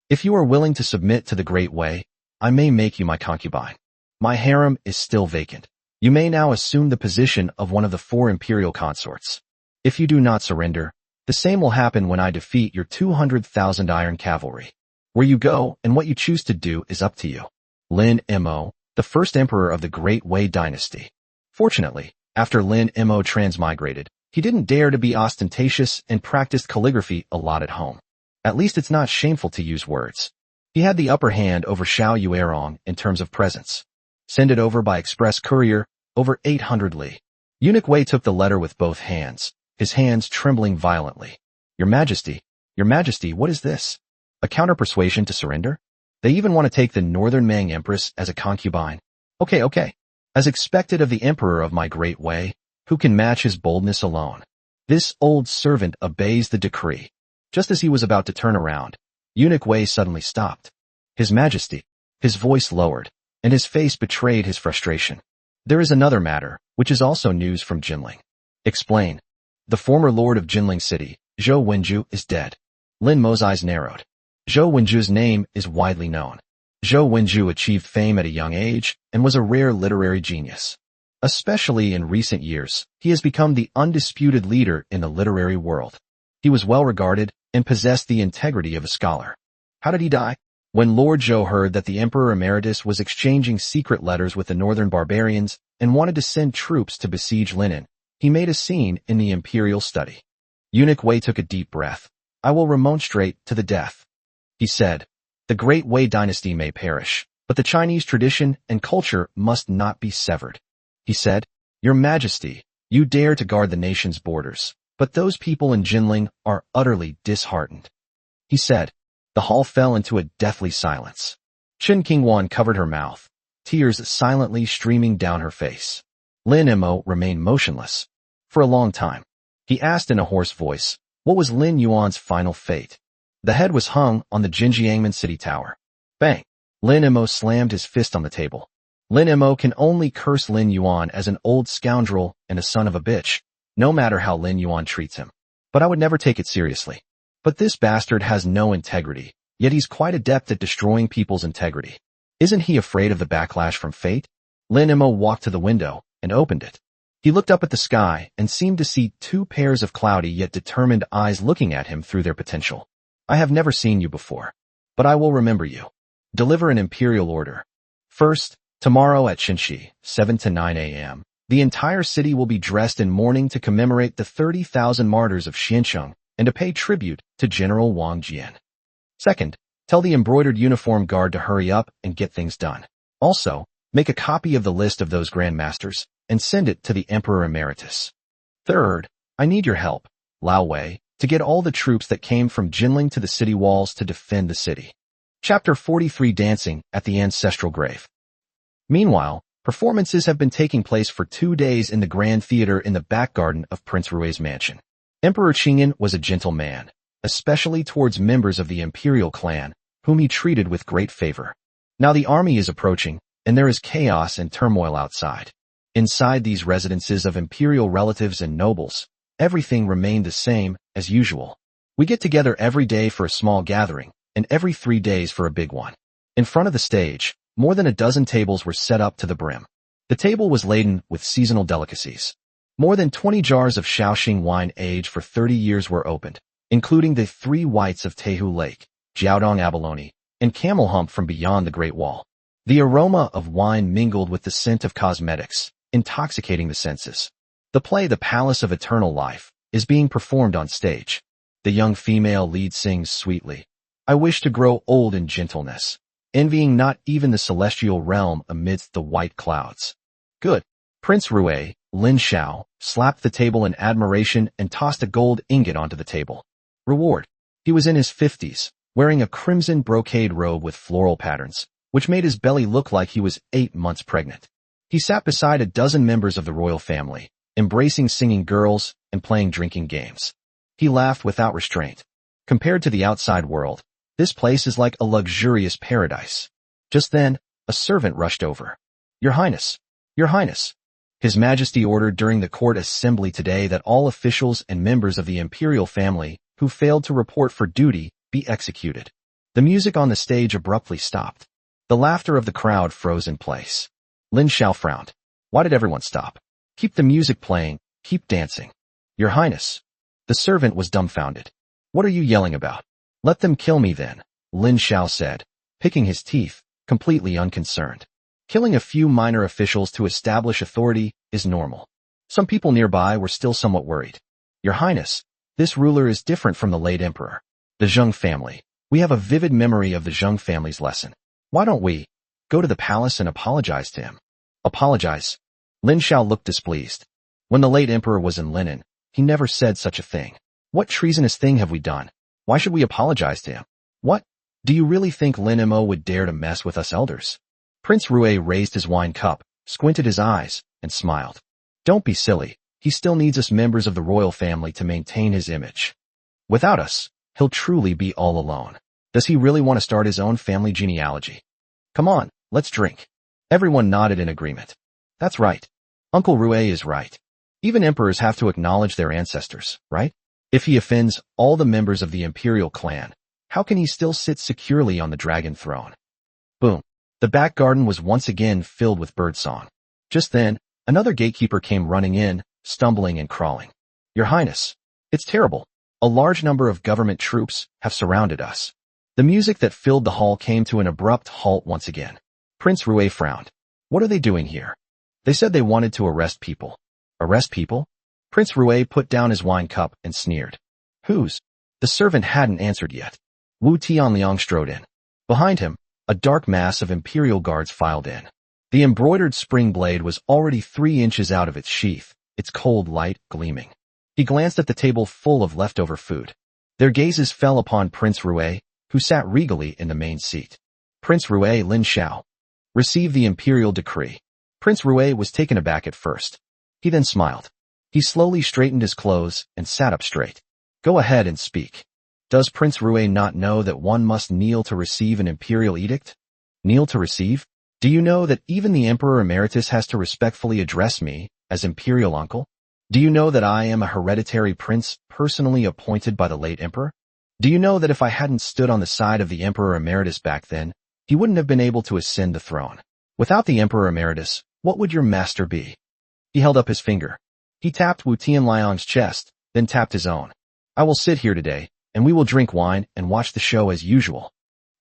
If you are willing to submit to the Great Wei, I may make you my concubine. My harem is still vacant. You may now assume the position of one of the 4 imperial consorts. If you do not surrender, the same will happen when I defeat your 200,000 iron cavalry. Where you go and what you choose to do is up to you. Lin Mo, the first emperor of the Great Wei Dynasty. Fortunately, after Lin Mo transmigrated, he didn't dare to be ostentatious and practiced calligraphy a lot at home. At least it's not shameful to use words. He had the upper hand over Xiao Yuerong in terms of presence. Send it over by express courier, over 800 li. Eunuch Wei took the letter with both hands, his hands trembling violently. Your Majesty, what is this? A counter-persuasion to surrender? They even want to take the Northern Mang Empress as a concubine. Okay. As expected of the Emperor of my Great Wei, who can match his boldness alone? This old servant obeys the decree. Just as he was about to turn around, Eunuch Wei suddenly stopped. His Majesty, his voice lowered, and his face betrayed his frustration. There is another matter, which is also news from Jinling. Explain. The former lord of Jinling City, Zhou Wenju, is dead. Lin Mo's eyes narrowed. Zhou Wenju's name is widely known. Zhou Wenju achieved fame at a young age and was a rare literary genius. Especially in recent years, he has become the undisputed leader in the literary world. He was well regarded and possessed the integrity of a scholar. How did he die? When Lord Zhou heard that the Emperor Emeritus was exchanging secret letters with the northern barbarians and wanted to send troops to besiege Linen, he made a scene in the imperial study. Eunuch Wei took a deep breath. I will remonstrate to the death. He said, the great Wei dynasty may perish, but the Chinese tradition and culture must not be severed. He said, Your Majesty, you dare to guard the nation's borders, but those people in Jinling are utterly disheartened. He said. The hall fell into a deathly silence. Chen Qingwan covered her mouth, tears silently streaming down her face. Lin Mo remained motionless. For a long time, he asked in a hoarse voice, what was Lin Yuan's final fate? The head was hung on the Jinjiangmen city tower. Bang! Lin Mo slammed his fist on the table. Lin Mo can only curse Lin Yuan as an old scoundrel and a son of a bitch, no matter how Lin Yuan treats him. But I would never take it seriously. But this bastard has no integrity, yet he's quite adept at destroying people's integrity. Isn't he afraid of the backlash from fate? Lin Mo walked to the window and opened it. He looked up at the sky and seemed to see two pairs of cloudy yet determined eyes looking at him through their potential. I have never seen you before, but I will remember you. Deliver an imperial order. First, tomorrow at Qinshi, 7 to 9 a.m., the entire city will be dressed in mourning to commemorate the 30,000 martyrs of Xiancheng and to pay tribute to General Wang Jian. Second, tell the embroidered uniform guard to hurry up and get things done. Also, make a copy of the list of those Grand Masters and send it to the Emperor Emeritus. Third, I need your help, Lao Wei, to get all the troops that came from Jinling to the city walls to defend the city. Chapter 43 Dancing at the Ancestral Grave. Meanwhile, performances have been taking place for 2 days in the Grand Theater in the back garden of Prince Rui's mansion. Emperor Qingyan was a gentle man, especially towards members of the imperial clan, whom he treated with great favor. Now the army is approaching, and there is chaos and turmoil outside. Inside these residences of imperial relatives and nobles, everything remained the same as usual. We get together every day for a small gathering, and every 3 days for a big one. In front of the stage, more than a dozen tables were set up to the brim. The table was laden with seasonal delicacies. More than 20 jars of Shaoxing wine aged for 30 years were opened, including the 3 whites of Taihu Lake, Jiaodong abalone, and camel hump from beyond the Great Wall. The aroma of wine mingled with the scent of cosmetics, intoxicating the senses. The play The Palace of Eternal Life is being performed on stage. The young female lead sings sweetly. I wish to grow old in gentleness, envying not even the celestial realm amidst the white clouds. Good. Prince Rui, Lin Xiao, slapped the table in admiration and tossed a gold ingot onto the table. Reward. He was in his 50s, wearing a crimson brocade robe with floral patterns, which made his belly look like he was 8 months pregnant. He sat beside a dozen members of the royal family, embracing singing girls and playing drinking games. He laughed without restraint. Compared to the outside world, this place is like a luxurious paradise. Just then, a servant rushed over. Your Highness! Your Highness! His Majesty ordered during the court assembly today that all officials and members of the imperial family who failed to report for duty be executed. The music on the stage abruptly stopped. The laughter of the crowd froze in place. Lin Xiao frowned. Why did everyone stop? Keep the music playing, keep dancing. Your Highness. The servant was dumbfounded. What are you yelling about? Let them kill me then, Lin Xiao said, picking his teeth, completely unconcerned. Killing a few minor officials to establish authority is normal. Some people nearby were still somewhat worried. Your Highness, this ruler is different from the late emperor. The Zheng family. We have a vivid memory of the Zheng family's lesson. Why don't we go to the palace and apologize to him? Apologize? Lin Xiao looked displeased. When the late emperor was in Linen, he never said such a thing. What treasonous thing have we done? Why should we apologize to him? What? Do you really think Lin Mo would dare to mess with us elders? Prince Rui raised his wine cup, squinted his eyes, and smiled. Don't be silly. He still needs us members of the royal family to maintain his image. Without us, he'll truly be all alone. Does he really want to start his own family genealogy? Come on, let's drink. Everyone nodded in agreement. That's right. Uncle Rui is right. Even emperors have to acknowledge their ancestors, right? If he offends all the members of the imperial clan, how can he still sit securely on the dragon throne? Boom. The back garden was once again filled with birdsong. Just then, another gatekeeper came running in, stumbling and crawling. Your Highness, it's terrible. A large number of government troops have surrounded us. The music that filled the hall came to an abrupt halt once again. Prince Rui frowned. What are they doing here? They said they wanted to arrest people. Arrest people? Prince Rui put down his wine cup and sneered. Whose? The servant hadn't answered yet. Wu Tianliang strode in. Behind him, a dark mass of imperial guards filed in. The embroidered spring blade was already 3 inches out of its sheath, its cold light gleaming. He glanced at the table full of leftover food. Their gazes fell upon Prince Rui, who sat regally in the main seat. Prince Rui Lin Xiao. Receive the imperial decree. Prince Rui was taken aback at first. He then smiled. He slowly straightened his clothes and sat up straight. Go ahead and speak. Does Prince Rui not know that one must kneel to receive an imperial edict? Kneel to receive? Do you know that even the Emperor Emeritus has to respectfully address me as imperial uncle? Do you know that I am a hereditary prince personally appointed by the late emperor? Do you know that if I hadn't stood on the side of the Emperor Emeritus back then, he wouldn't have been able to ascend the throne? Without the Emperor Emeritus, what would your master be? He held up his finger. He tapped Wu Tianliang's chest, then tapped his own. I will sit here today, and we will drink wine and watch the show as usual.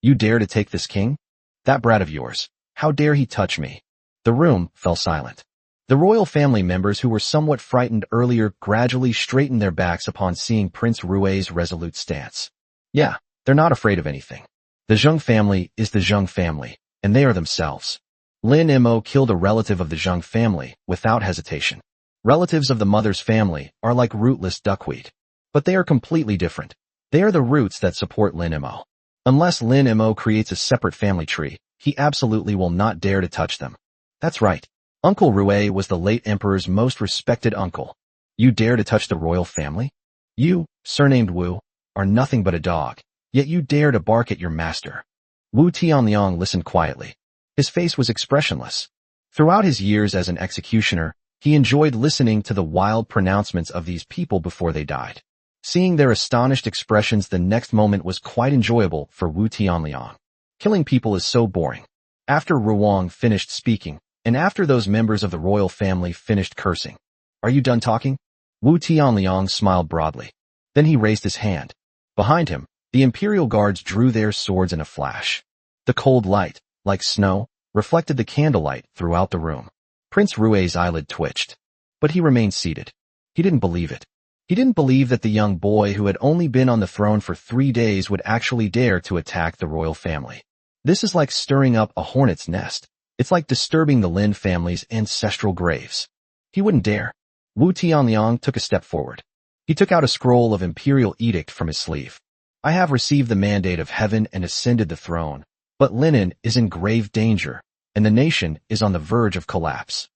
You dare to take this king? That brat of yours. How dare he touch me? The room fell silent. The royal family members who were somewhat frightened earlier gradually straightened their backs upon seeing Prince Rui's resolute stance. Yeah, they're not afraid of anything. The Zheng family is the Zheng family, and they are themselves. Lin Mo killed a relative of the Zheng family without hesitation. Relatives of the mother's family are like rootless duckweed. But they are completely different. They are the roots that support Lin Mo. Unless Lin Mo creates a separate family tree, he absolutely will not dare to touch them. That's right. Uncle Rui was the late emperor's most respected uncle. You dare to touch the royal family? You, surnamed Wu, are nothing but a dog, yet you dare to bark at your master. Wu Tianliang listened quietly. His face was expressionless. Throughout his years as an executioner, he enjoyed listening to the wild pronouncements of these people before they died. Seeing their astonished expressions the next moment was quite enjoyable for Wu Tianliang. Killing people is so boring. After Ruang finished speaking, and after those members of the royal family finished cursing. Are you done talking? Wu Tianliang smiled broadly. Then he raised his hand. Behind him, the imperial guards drew their swords in a flash. The cold light, like snow, reflected the candlelight throughout the room. Prince Rui's eyelid twitched. But he remained seated. He didn't believe it. He didn't believe that the young boy who had only been on the throne for 3 days would actually dare to attack the royal family. This is like stirring up a hornet's nest. It's like disturbing the Lin family's ancestral graves. He wouldn't dare. Wu Tianliang took a step forward. He took out a scroll of imperial edict from his sleeve. I have received the mandate of heaven and ascended the throne, but Linen is in grave danger, and the nation is on the verge of collapse.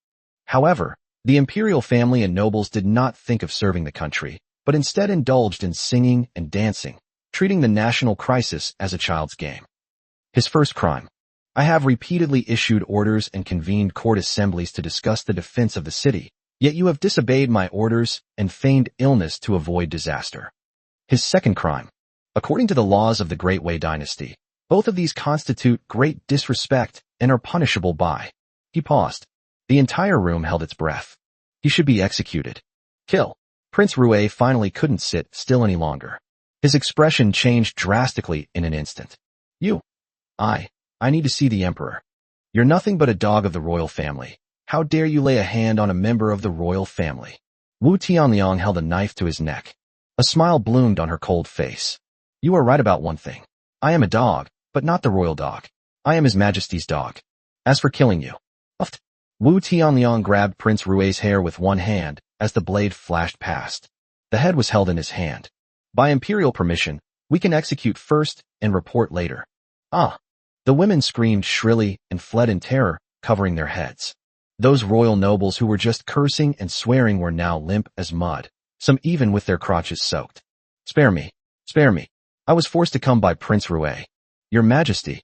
However, the imperial family and nobles did not think of serving the country, but instead indulged in singing and dancing, treating the national crisis as a child's game. His first crime. I have repeatedly issued orders and convened court assemblies to discuss the defense of the city, yet you have disobeyed my orders and feigned illness to avoid disaster. His second crime. According to the laws of the Great Wei dynasty, both of these constitute great disrespect and are punishable by. He paused. The entire room held its breath. He should be executed. Kill. Prince Rui finally couldn't sit still any longer. His expression changed drastically in an instant. You. I need to see the emperor. You're nothing but a dog of the royal family. How dare you lay a hand on a member of the royal family? Wu Tianliang held a knife to his neck. A smile bloomed on her cold face. You are right about one thing. I am a dog, but not the royal dog. I am His Majesty's dog. As for killing you. Uft. Wu Tianliang grabbed Prince Rui's hair with one hand as the blade flashed past. The head was held in his hand. By imperial permission, we can execute first and report later. Ah! The women screamed shrilly and fled in terror, covering their heads. Those royal nobles who were just cursing and swearing were now limp as mud, some even with their crotches soaked. Spare me. Spare me. I was forced to come by Prince Rui. Your Majesty,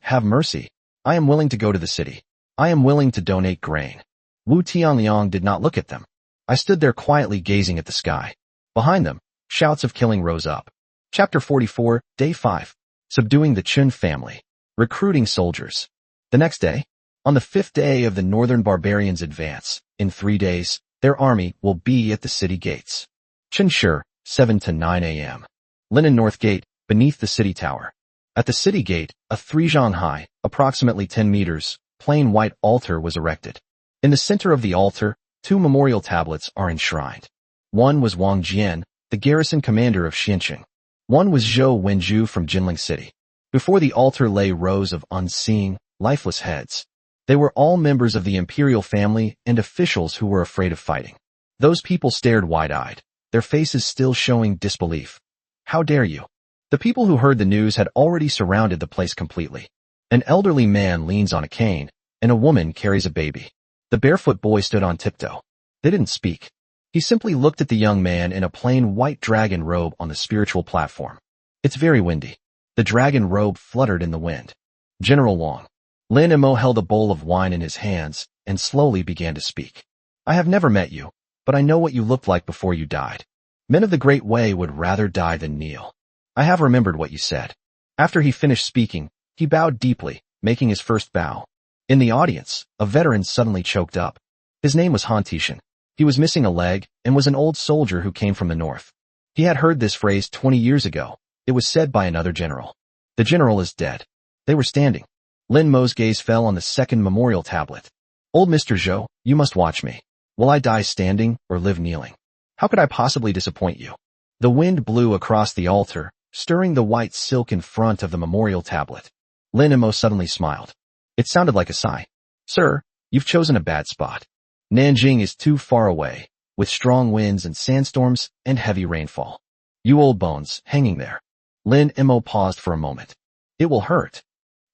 have mercy. I am willing to go to the city. I am willing to donate grain. Wu Tianliang did not look at them. I stood there quietly gazing at the sky. Behind them, shouts of killing rose up. Chapter 44, Day 5. Subduing the Chun family. Recruiting soldiers. The next day, on the 5th day of the northern barbarians' advance, in 3 days, their army will be at the city gates. Chenshi, 7 to 9 a.m. Linen North Gate, beneath the city tower. At the city gate, a 3-zhang high, approximately 10 meters, plain white altar was erected. In the center of the altar, 2 memorial tablets are enshrined. One was Wang Jian, the garrison commander of Xianqing. One was Zhou Wenju from Jinling City. Before the altar lay rows of unseeing, lifeless heads. They were all members of the imperial family and officials who were afraid of fighting. Those people stared wide-eyed, their faces still showing disbelief. How dare you? The people who heard the news had already surrounded the place completely. An elderly man leans on a cane, and a woman carries a baby. The barefoot boy stood on tiptoe. They didn't speak. He simply looked at the young man in a plain white dragon robe on the spiritual platform. It's very windy. The dragon robe fluttered in the wind. General Wang. Lin Mo held a bowl of wine in his hands and slowly began to speak. I have never met you, but I know what you looked like before you died. Men of the Great Way would rather die than kneel. I have remembered what you said. After he finished speaking, he bowed deeply, making his first bow. In the audience, a veteran suddenly choked up. His name was Han Tishan. He was missing a leg and was an old soldier who came from the north. He had heard this phrase 20 years ago. It was said by another general. The general is dead. They were standing. Lin Mo's gaze fell on the second memorial tablet. Old Mr. Zhou, you must watch me. Will I die standing or live kneeling? How could I possibly disappoint you? The wind blew across the altar, stirring the white silk in front of the memorial tablet. Lin Mo suddenly smiled. It sounded like a sigh. Sir, you've chosen a bad spot. Nanjing is too far away, with strong winds and sandstorms and heavy rainfall. You old bones, hanging there. Lin Mo paused for a moment. It will hurt.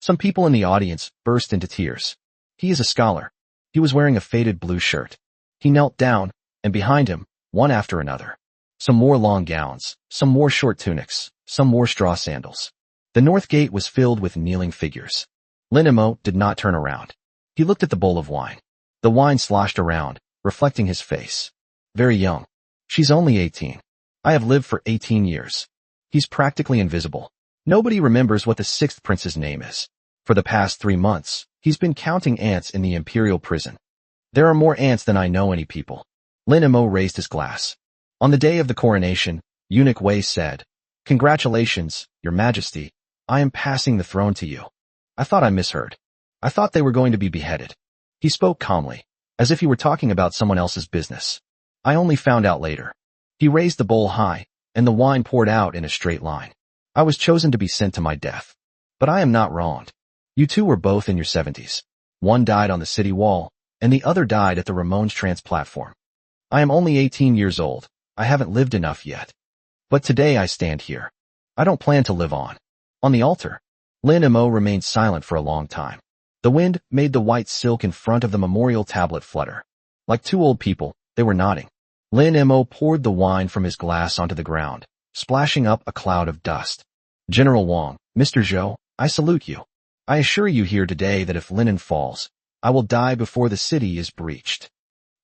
Some people in the audience burst into tears. He is a scholar. He was wearing a faded blue shirt. He knelt down, and behind him, one after another. Some wore long gowns, some wore short tunics, some wore straw sandals. The north gate was filled with kneeling figures. Lin Mo did not turn around. He looked at the bowl of wine. The wine sloshed around, reflecting his face. Very young. She's only 18. I have lived for 18 years. He's practically invisible. Nobody remembers what the sixth prince's name is. For the past 3 months, he's been counting ants in the imperial prison. There are more ants than I know any people. Lin Mo raised his glass. On the day of the coronation, Eunuch Wei said, Congratulations, Your Majesty. I am passing the throne to you. I thought I misheard. I thought they were going to be beheaded. He spoke calmly, as if he were talking about someone else's business. I only found out later. He raised the bowl high, and the wine poured out in a straight line. I was chosen to be sent to my death. But I am not wronged. You two were both in your 70s. One died on the city wall, and the other died at the Remonstrance platform. I am only 18 years old. I haven't lived enough yet. But today I stand here. I don't plan to live on. On the altar, Lin Mo remained silent for a long time. The wind made the white silk in front of the memorial tablet flutter. Like two old people, they were nodding. Lin Mo poured the wine from his glass onto the ground, splashing up a cloud of dust. General Wang, Mr. Zhou, I salute you. I assure you here today that if Linen falls, I will die before the city is breached.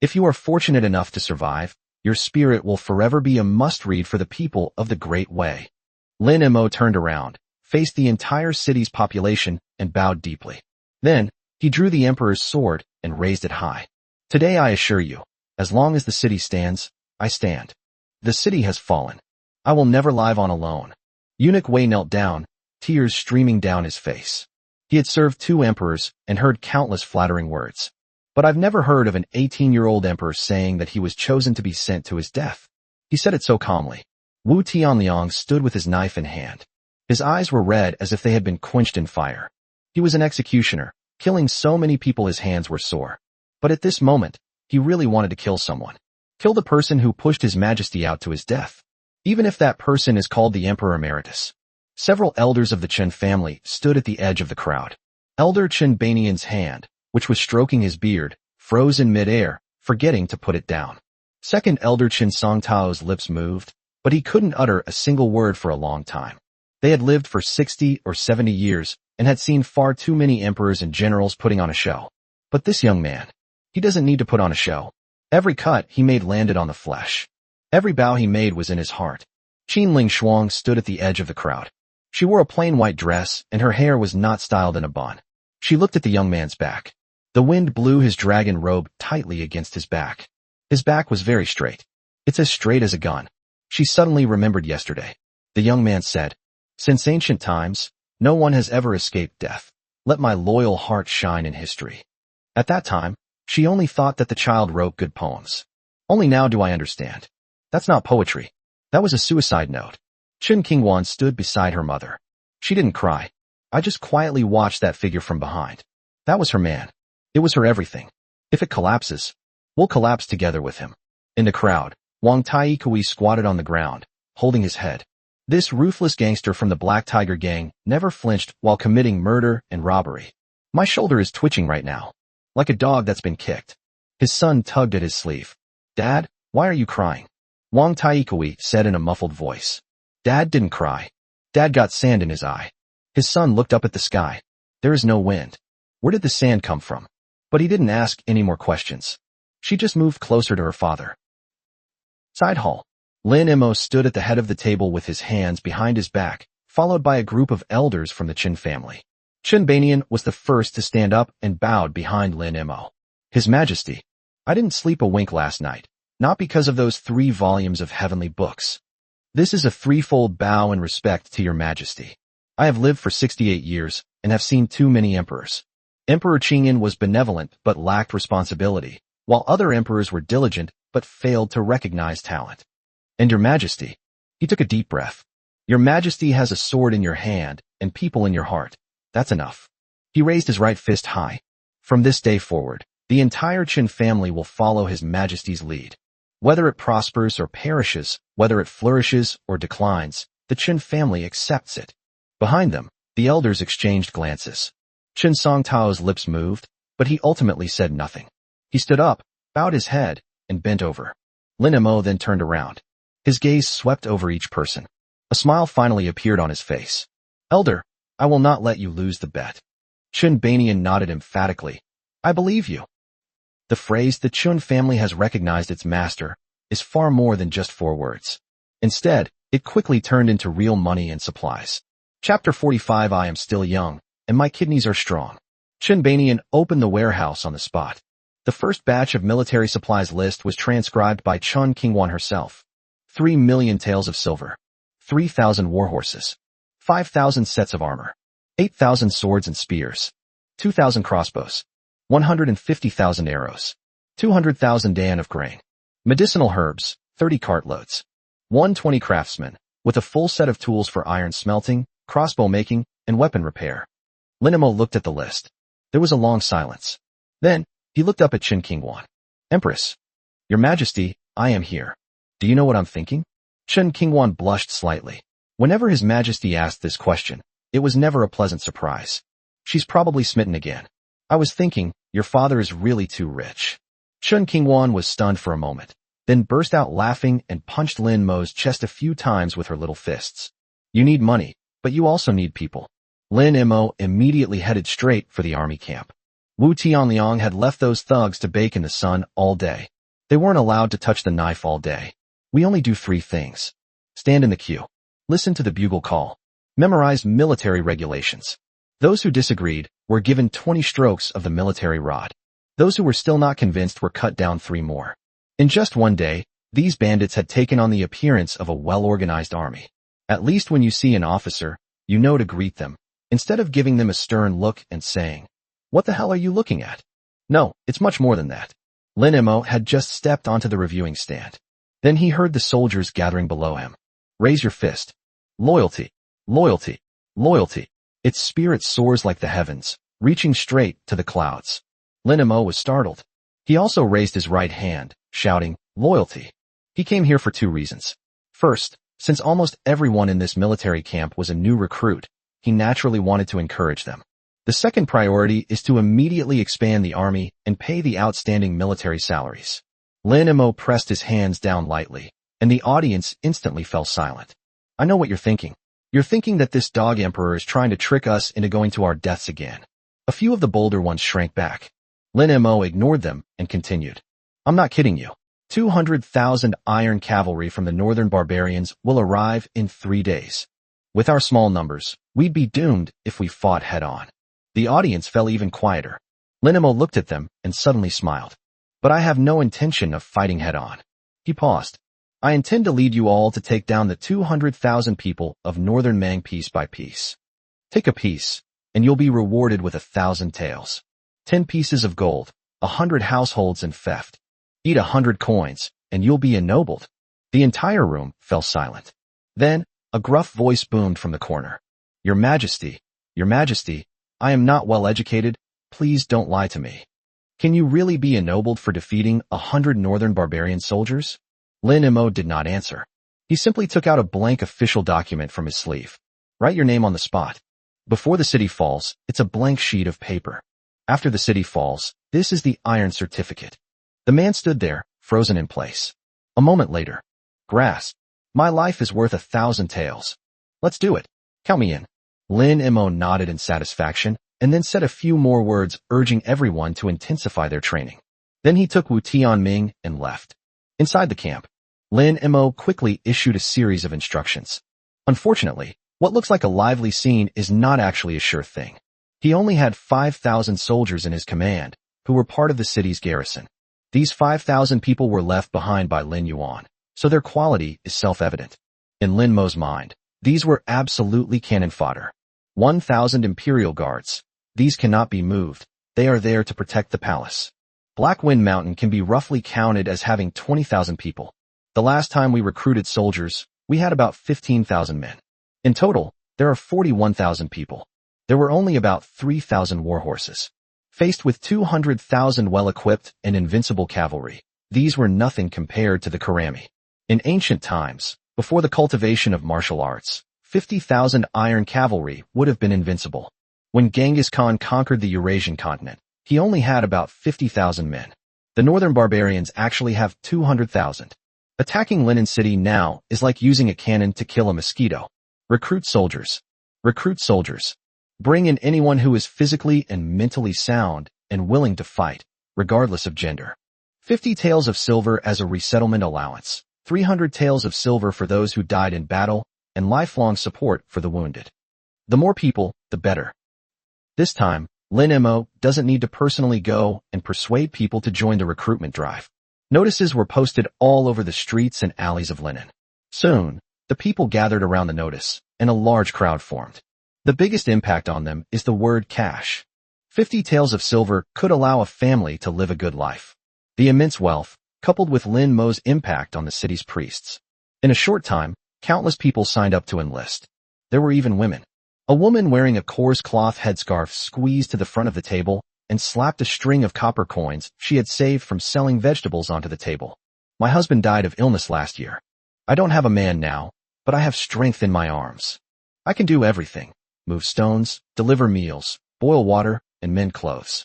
If you are fortunate enough to survive, your spirit will forever be a must-read for the people of the Great Way. Lin Mo turned around, faced the entire city's population, and bowed deeply. Then, he drew the emperor's sword and raised it high. Today I assure you, as long as the city stands, I stand. The city has fallen. I will never live on alone. Eunuch Wei knelt down, tears streaming down his face. He had served 2 emperors and heard countless flattering words. But I've never heard of an 18-year-old emperor saying that he was chosen to be sent to his death. He said it so calmly. Wu Tianliang stood with his knife in hand. His eyes were red as if they had been quenched in fire. He was an executioner, killing so many people his hands were sore. But at this moment, he really wanted to kill someone. Kill the person who pushed His Majesty out to his death. Even if that person is called the Emperor Emeritus. Several elders of the Chen family stood at the edge of the crowd. Elder Chen Banian's hand, which was stroking his beard, froze in mid-air, forgetting to put it down. Second Elder Chen Songtao's lips moved, but he couldn't utter a single word for a long time. They had lived for 60 or 70 years and had seen far too many emperors and generals putting on a show. But this young man, he doesn't need to put on a show. Every cut he made landed on the flesh. Every bow he made was in his heart. Qin Ling Shuang stood at the edge of the crowd. She wore a plain white dress, and her hair was not styled in a bun. She looked at the young man's back. The wind blew his dragon robe tightly against his back. His back was very straight. It's as straight as a gun. She suddenly remembered yesterday. The young man said, Since ancient times, no one has ever escaped death. Let my loyal heart shine in history. At that time, she only thought that the child wrote good poems. Only now do I understand. That's not poetry. That was a suicide note. Chen Qingwan stood beside her mother. She didn't cry. I just quietly watched that figure from behind. That was her man. It was her everything. If it collapses, we'll collapse together with him. In the crowd, Wang Taikui squatted on the ground, holding his head. This ruthless gangster from the Black Tiger Gang never flinched while committing murder and robbery. My shoulder is twitching right now, like a dog that's been kicked. His son tugged at his sleeve. Dad, why are you crying? Wang Taikui said in a muffled voice. Dad didn't cry. Dad got sand in his eye. His son looked up at the sky. There is no wind. Where did the sand come from? But he didn't ask any more questions. She just moved closer to her father. Side hall. Lin Mo stood at the head of the table with his hands behind his back, followed by a group of elders from the Qin family. Qin Banian was the first to stand up and bowed behind Lin Mo. His Majesty, I didn't sleep a wink last night, not because of those 3 volumes of heavenly books. This is a threefold bow in respect to your Majesty. I have lived for 68 years and have seen too many emperors. Emperor Qingyan was benevolent but lacked responsibility, while other emperors were diligent but failed to recognize talent. And your Majesty, he took a deep breath. Your Majesty has a sword in your hand and people in your heart. That's enough. He raised his right fist high. From this day forward, the entire Qin family will follow His Majesty's lead. Whether it prospers or perishes, whether it flourishes or declines, the Qin family accepts it. Behind them, the elders exchanged glances. Qin Songtao's lips moved, but he ultimately said nothing. He stood up, bowed his head, and bent over. Lin Mo then turned around. His gaze swept over each person. A smile finally appeared on his face. Elder, I will not let you lose the bet. Qin Banian nodded emphatically. I believe you. The phrase the Qin family has recognized its master is far more than just 4 words. Instead, it quickly turned into real money and supplies. Chapter 45 I am still young, and my kidneys are strong. Qin Banian opened the warehouse on the spot. The first batch of military supplies list was transcribed by Chen Qingwan herself. 3 million taels of silver, 3,000 warhorses, 5,000 sets of armor, 8,000 swords and spears, 2,000 crossbows, 150,000 arrows, 200,000 dan of grain, medicinal herbs, 30 cartloads, 120 craftsmen, with a full set of tools for iron smelting, crossbow making, and weapon repair. Lin Mo looked at the list. There was a long silence. Then, he looked up at Chen Qingwan. Empress, Your Majesty, I am here. Do you know what I'm thinking? Chen Qingwan blushed slightly. Whenever His Majesty asked this question, it was never a pleasant surprise. She's probably smitten again. I was thinking, your father is really too rich. Chen Qingwan was stunned for a moment, then burst out laughing and punched Lin Mo's chest a few times with her little fists. You need money, but you also need people. Lin Mo immediately headed straight for the army camp. Wu Tianliang had left those thugs to bake in the sun all day. They weren't allowed to touch the knife all day. We only do 3 things. Stand in the queue. Listen to the bugle call. Memorize military regulations. Those who disagreed were given 20 strokes of the military rod. Those who were still not convinced were cut down 3 more. In just one day, these bandits had taken on the appearance of a well-organized army. At least when you see an officer, you know to greet them, instead of giving them a stern look and saying, "What the hell are you looking at?" No, it's much more than that. Lin Mo had just stepped onto the reviewing stand. Then he heard the soldiers gathering below him. Raise your fist. Loyalty. Loyalty. Loyalty. Its spirit soars like the heavens, reaching straight to the clouds. Lin Mo was startled. He also raised his right hand, shouting, "Loyalty." He came here for 2 reasons. First, since almost everyone in this military camp was a new recruit, he naturally wanted to encourage them. The second priority is to immediately expand the army and pay the outstanding military salaries. Lin Mo pressed his hands down lightly, and the audience instantly fell silent. I know what you're thinking. You're thinking that this dog emperor is trying to trick us into going to our deaths again. A few of the bolder ones shrank back. Lin Mo ignored them and continued. I'm not kidding you. 200,000 iron cavalry from the northern barbarians will arrive in 3 days. With our small numbers, we'd be doomed if we fought head-on. The audience fell even quieter. Lin Mo looked at them and suddenly smiled. But I have no intention of fighting head-on. He paused. I intend to lead you all to take down the 200,000 people of northern Mang piece by piece. Take a piece, and you'll be rewarded with 1,000 taels. 10 pieces of gold, 100 households and theft. Eat 100 coins, and you'll be ennobled. The entire room fell silent. Then, a gruff voice boomed from the corner. Your Majesty, I am not well educated. Please don't lie to me. Can you really be ennobled for defeating 100 northern barbarian soldiers? Lin Mo did not answer. He simply took out a blank official document from his sleeve. Write your name on the spot. Before the city falls, it's a blank sheet of paper. After the city falls, this is the iron certificate. The man stood there, frozen in place. A moment later. Grass. My life is worth 1,000 taels. Let's do it. Count me in. Lin Mo nodded in satisfaction, and then said a few more words urging everyone to intensify their training. Then he took Wu Tianming and left. Inside the camp, Lin Mo quickly issued a series of instructions. Unfortunately, what looks like a lively scene is not actually a sure thing. He only had 5,000 soldiers in his command, who were part of the city's garrison. These 5,000 people were left behind by Lin Yuan, so their quality is self-evident. In Lin Mo's mind, these were absolutely cannon fodder. 1,000 Imperial Guards. These cannot be moved. They are there to protect the palace. Black Wind Mountain can be roughly counted as having 20,000 people. The last time we recruited soldiers, we had about 15,000 men. In total, there are 41,000 people. There were only about 3,000 warhorses. Faced with 200,000 well-equipped and invincible cavalry, these were nothing compared to the Kurami. In ancient times, before the cultivation of martial arts, 50,000 iron cavalry would have been invincible. When Genghis Khan conquered the Eurasian continent, he only had about 50,000 men. The northern barbarians actually have 200,000. Attacking Linen City now is like using a cannon to kill a mosquito. Recruit soldiers. Recruit soldiers. Bring in anyone who is physically and mentally sound and willing to fight, regardless of gender. 50 taels of silver as a resettlement allowance, 300 taels of silver for those who died in battle, and lifelong support for the wounded. The more people, the better. This time, Lin Mo doesn't need to personally go and persuade people to join the recruitment drive. Notices were posted all over the streets and alleys of Linen. Soon, the people gathered around the notice, and a large crowd formed. The biggest impact on them is the word cash. 50 taels of silver could allow a family to live a good life. The immense wealth, coupled with Lin Mo's impact on the city's priests. In a short time, countless people signed up to enlist. There were even women. A woman wearing a coarse cloth headscarf squeezed to the front of the table and slapped a string of copper coins she had saved from selling vegetables onto the table. My husband died of illness last year. I don't have a man now, but I have strength in my arms. I can do everything. Move stones, deliver meals, boil water, and mend clothes.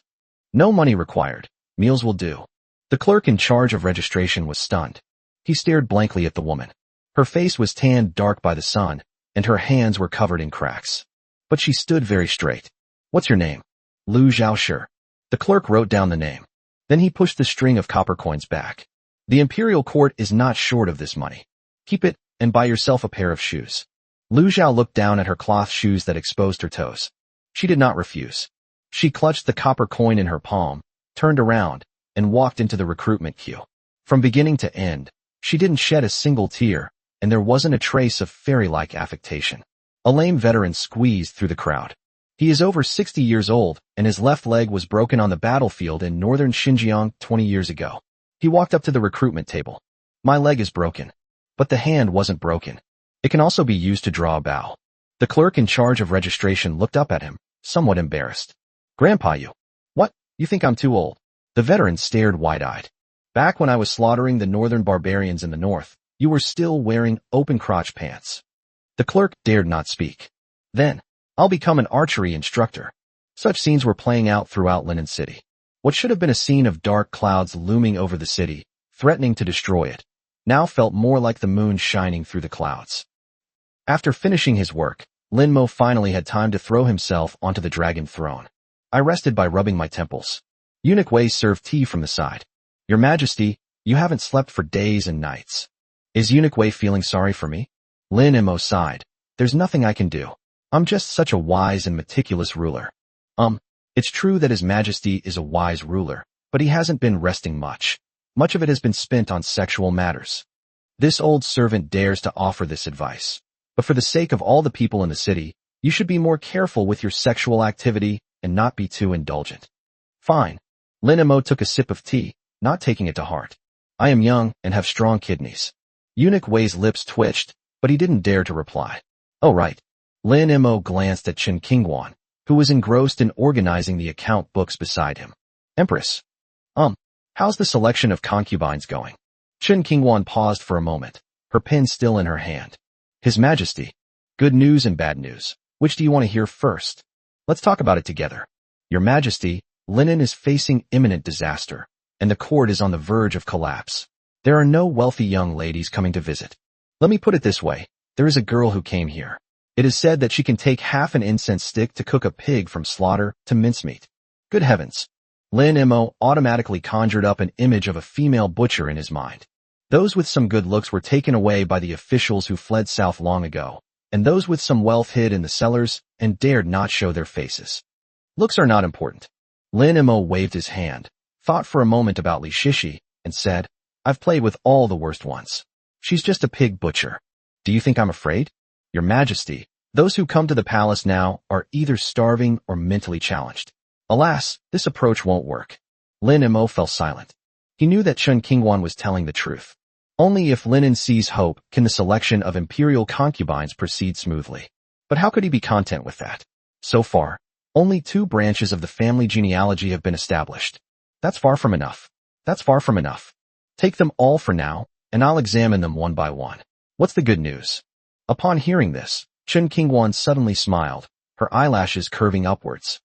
No money required. Meals will do. The clerk in charge of registration was stunned. He stared blankly at the woman. Her face was tanned dark by the sun, and her hands were covered in cracks. But she stood very straight. What's your name? Lu Zhaoshi. The clerk wrote down the name. Then he pushed the string of copper coins back. The imperial court is not short of this money. Keep it, and buy yourself a pair of shoes. Lu Zhao looked down at her cloth shoes that exposed her toes. She did not refuse. She clutched the copper coin in her palm, turned around, and walked into the recruitment queue. From beginning to end, she didn't shed a single tear, and there wasn't a trace of fairy-like affectation. A lame veteran squeezed through the crowd. He is over 60 years old, and his left leg was broken on the battlefield in northern Xinjiang 20 years ago. He walked up to the recruitment table. My leg is broken. But the hand wasn't broken. It can also be used to draw a bow. The clerk in charge of registration looked up at him, somewhat embarrassed. Grandpa, you. What? You think I'm too old? The veteran stared wide-eyed. Back when I was slaughtering the northern barbarians in the north, you were still wearing open-crotch pants. The clerk dared not speak. Then, I'll become an archery instructor. Such scenes were playing out throughout Linen City. What should have been a scene of dark clouds looming over the city, threatening to destroy it, now felt more like the moon shining through the clouds. After finishing his work, Lin Mo finally had time to throw himself onto the dragon throne. I rested by rubbing my temples. Eunuch Wei served tea from the side. Your Majesty, you haven't slept for days and nights. Is Eunuch Wei feeling sorry for me? Lin Mo sighed. There's nothing I can do. I'm just such a wise and meticulous ruler. It's true that His Majesty is a wise ruler, but he hasn't been resting much. Much of it has been spent on sexual matters. This old servant dares to offer this advice. But for the sake of all the people in the city, you should be more careful with your sexual activity and not be too indulgent. Fine. Lin Mo took a sip of tea, not taking it to heart. I am young and have strong kidneys. Eunuch Wei's lips twitched, but he didn't dare to reply. Oh right. Lin Mo glanced at Chen Qingwan, who was engrossed in organizing the account books beside him. Empress. How's the selection of concubines going? Chen Qingwan paused for a moment, her pen still in her hand. His Majesty. Good news and bad news. Which do you want to hear first? Let's talk about it together. Your Majesty, Linen is facing imminent disaster, and the court is on the verge of collapse. There are no wealthy young ladies coming to visit. Let me put it this way. There is a girl who came here. It is said that she can take half an incense stick to cook a pig from slaughter to mincemeat. Good heavens. Lin Mo automatically conjured up an image of a female butcher in his mind. Those with some good looks were taken away by the officials who fled south long ago, and those with some wealth hid in the cellars and dared not show their faces. Looks are not important. Lin Mo waved his hand, thought for a moment about Li Shishi, and said, I've played with all the worst ones. She's just a pig butcher. Do you think I'm afraid? Your Majesty, those who come to the palace now are either starving or mentally challenged. Alas, this approach won't work. Lin Mo fell silent. He knew that Chen Qingwan was telling the truth. Only if Linen sees hope can the selection of imperial concubines proceed smoothly. But how could he be content with that? So far, only 2 branches of the family genealogy have been established. That's far from enough. That's far from enough. Take them all for now, and I'll examine them one by one. What's the good news? Upon hearing this, Chen Qingwan suddenly smiled, her eyelashes curving upwards.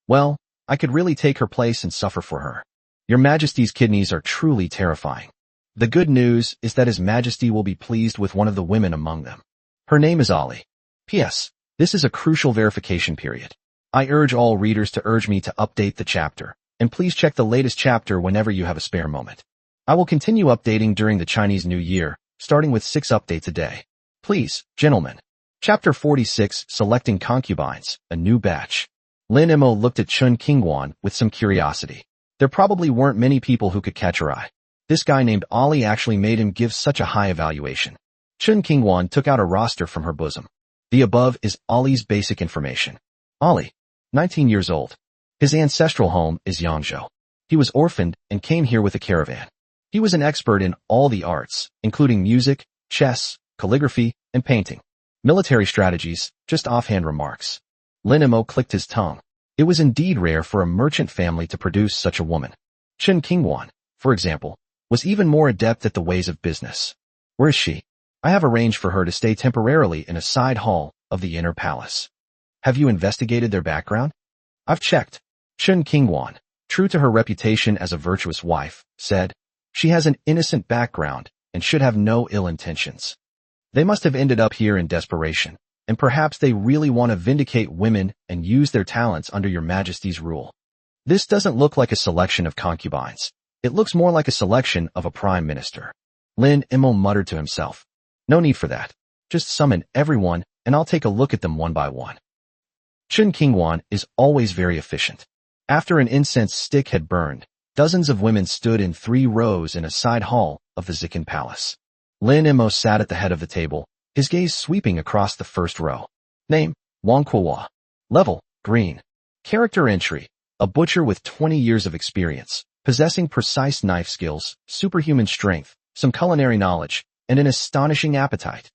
Well, I could really take her place and suffer for her. Your Majesty's kidneys are truly terrifying. The good news is that His Majesty will be pleased with one of the women among them. Her name is Ali. P.S. This is a crucial verification period. I urge all readers to urge me to update the chapter, and please check the latest chapter whenever you have a spare moment. I will continue updating during the Chinese New Year, starting with 6 updates a day. Please, gentlemen. Chapter 46, Selecting Concubines, a New Batch. Lin Mo looked at Chen Qingwan with some curiosity. There probably weren't many people who could catch her eye. This guy named Ali actually made him give such a high evaluation. Chen Qingwan took out a roster from her bosom. The above is Ali's basic information. Ali, 19 years old. His ancestral home is Yangzhou. He was orphaned and came here with a caravan. He was an expert in all the arts, including music, chess, calligraphy, and painting. Military strategies, just offhand remarks. Lin Mo clicked his tongue. It was indeed rare for a merchant family to produce such a woman. Chen Qingwan, for example, was even more adept at the ways of business. Where is she? I have arranged for her to stay temporarily in a side hall of the inner palace. Have you investigated their background? I've checked. Chen Qingwan, true to her reputation as a virtuous wife, said, she has an innocent background and should have no ill intentions. They must have ended up here in desperation, and perhaps they really want to vindicate women and use their talents under your Majesty's rule. This doesn't look like a selection of concubines. It looks more like a selection of a prime minister. Lin Mo muttered to himself. No need for that. Just summon everyone, and I'll take a look at them one by one. Chen Qingwan is always very efficient. After an incense stick had burned, dozens of women stood in 3 rows in a side hall of the Zikin Palace. Lin Mo sat at the head of the table, his gaze sweeping across the first row. Name, Wang Kuo. Level, green. Character entry, a butcher with 20 years of experience, possessing precise knife skills, superhuman strength, some culinary knowledge, and an astonishing appetite.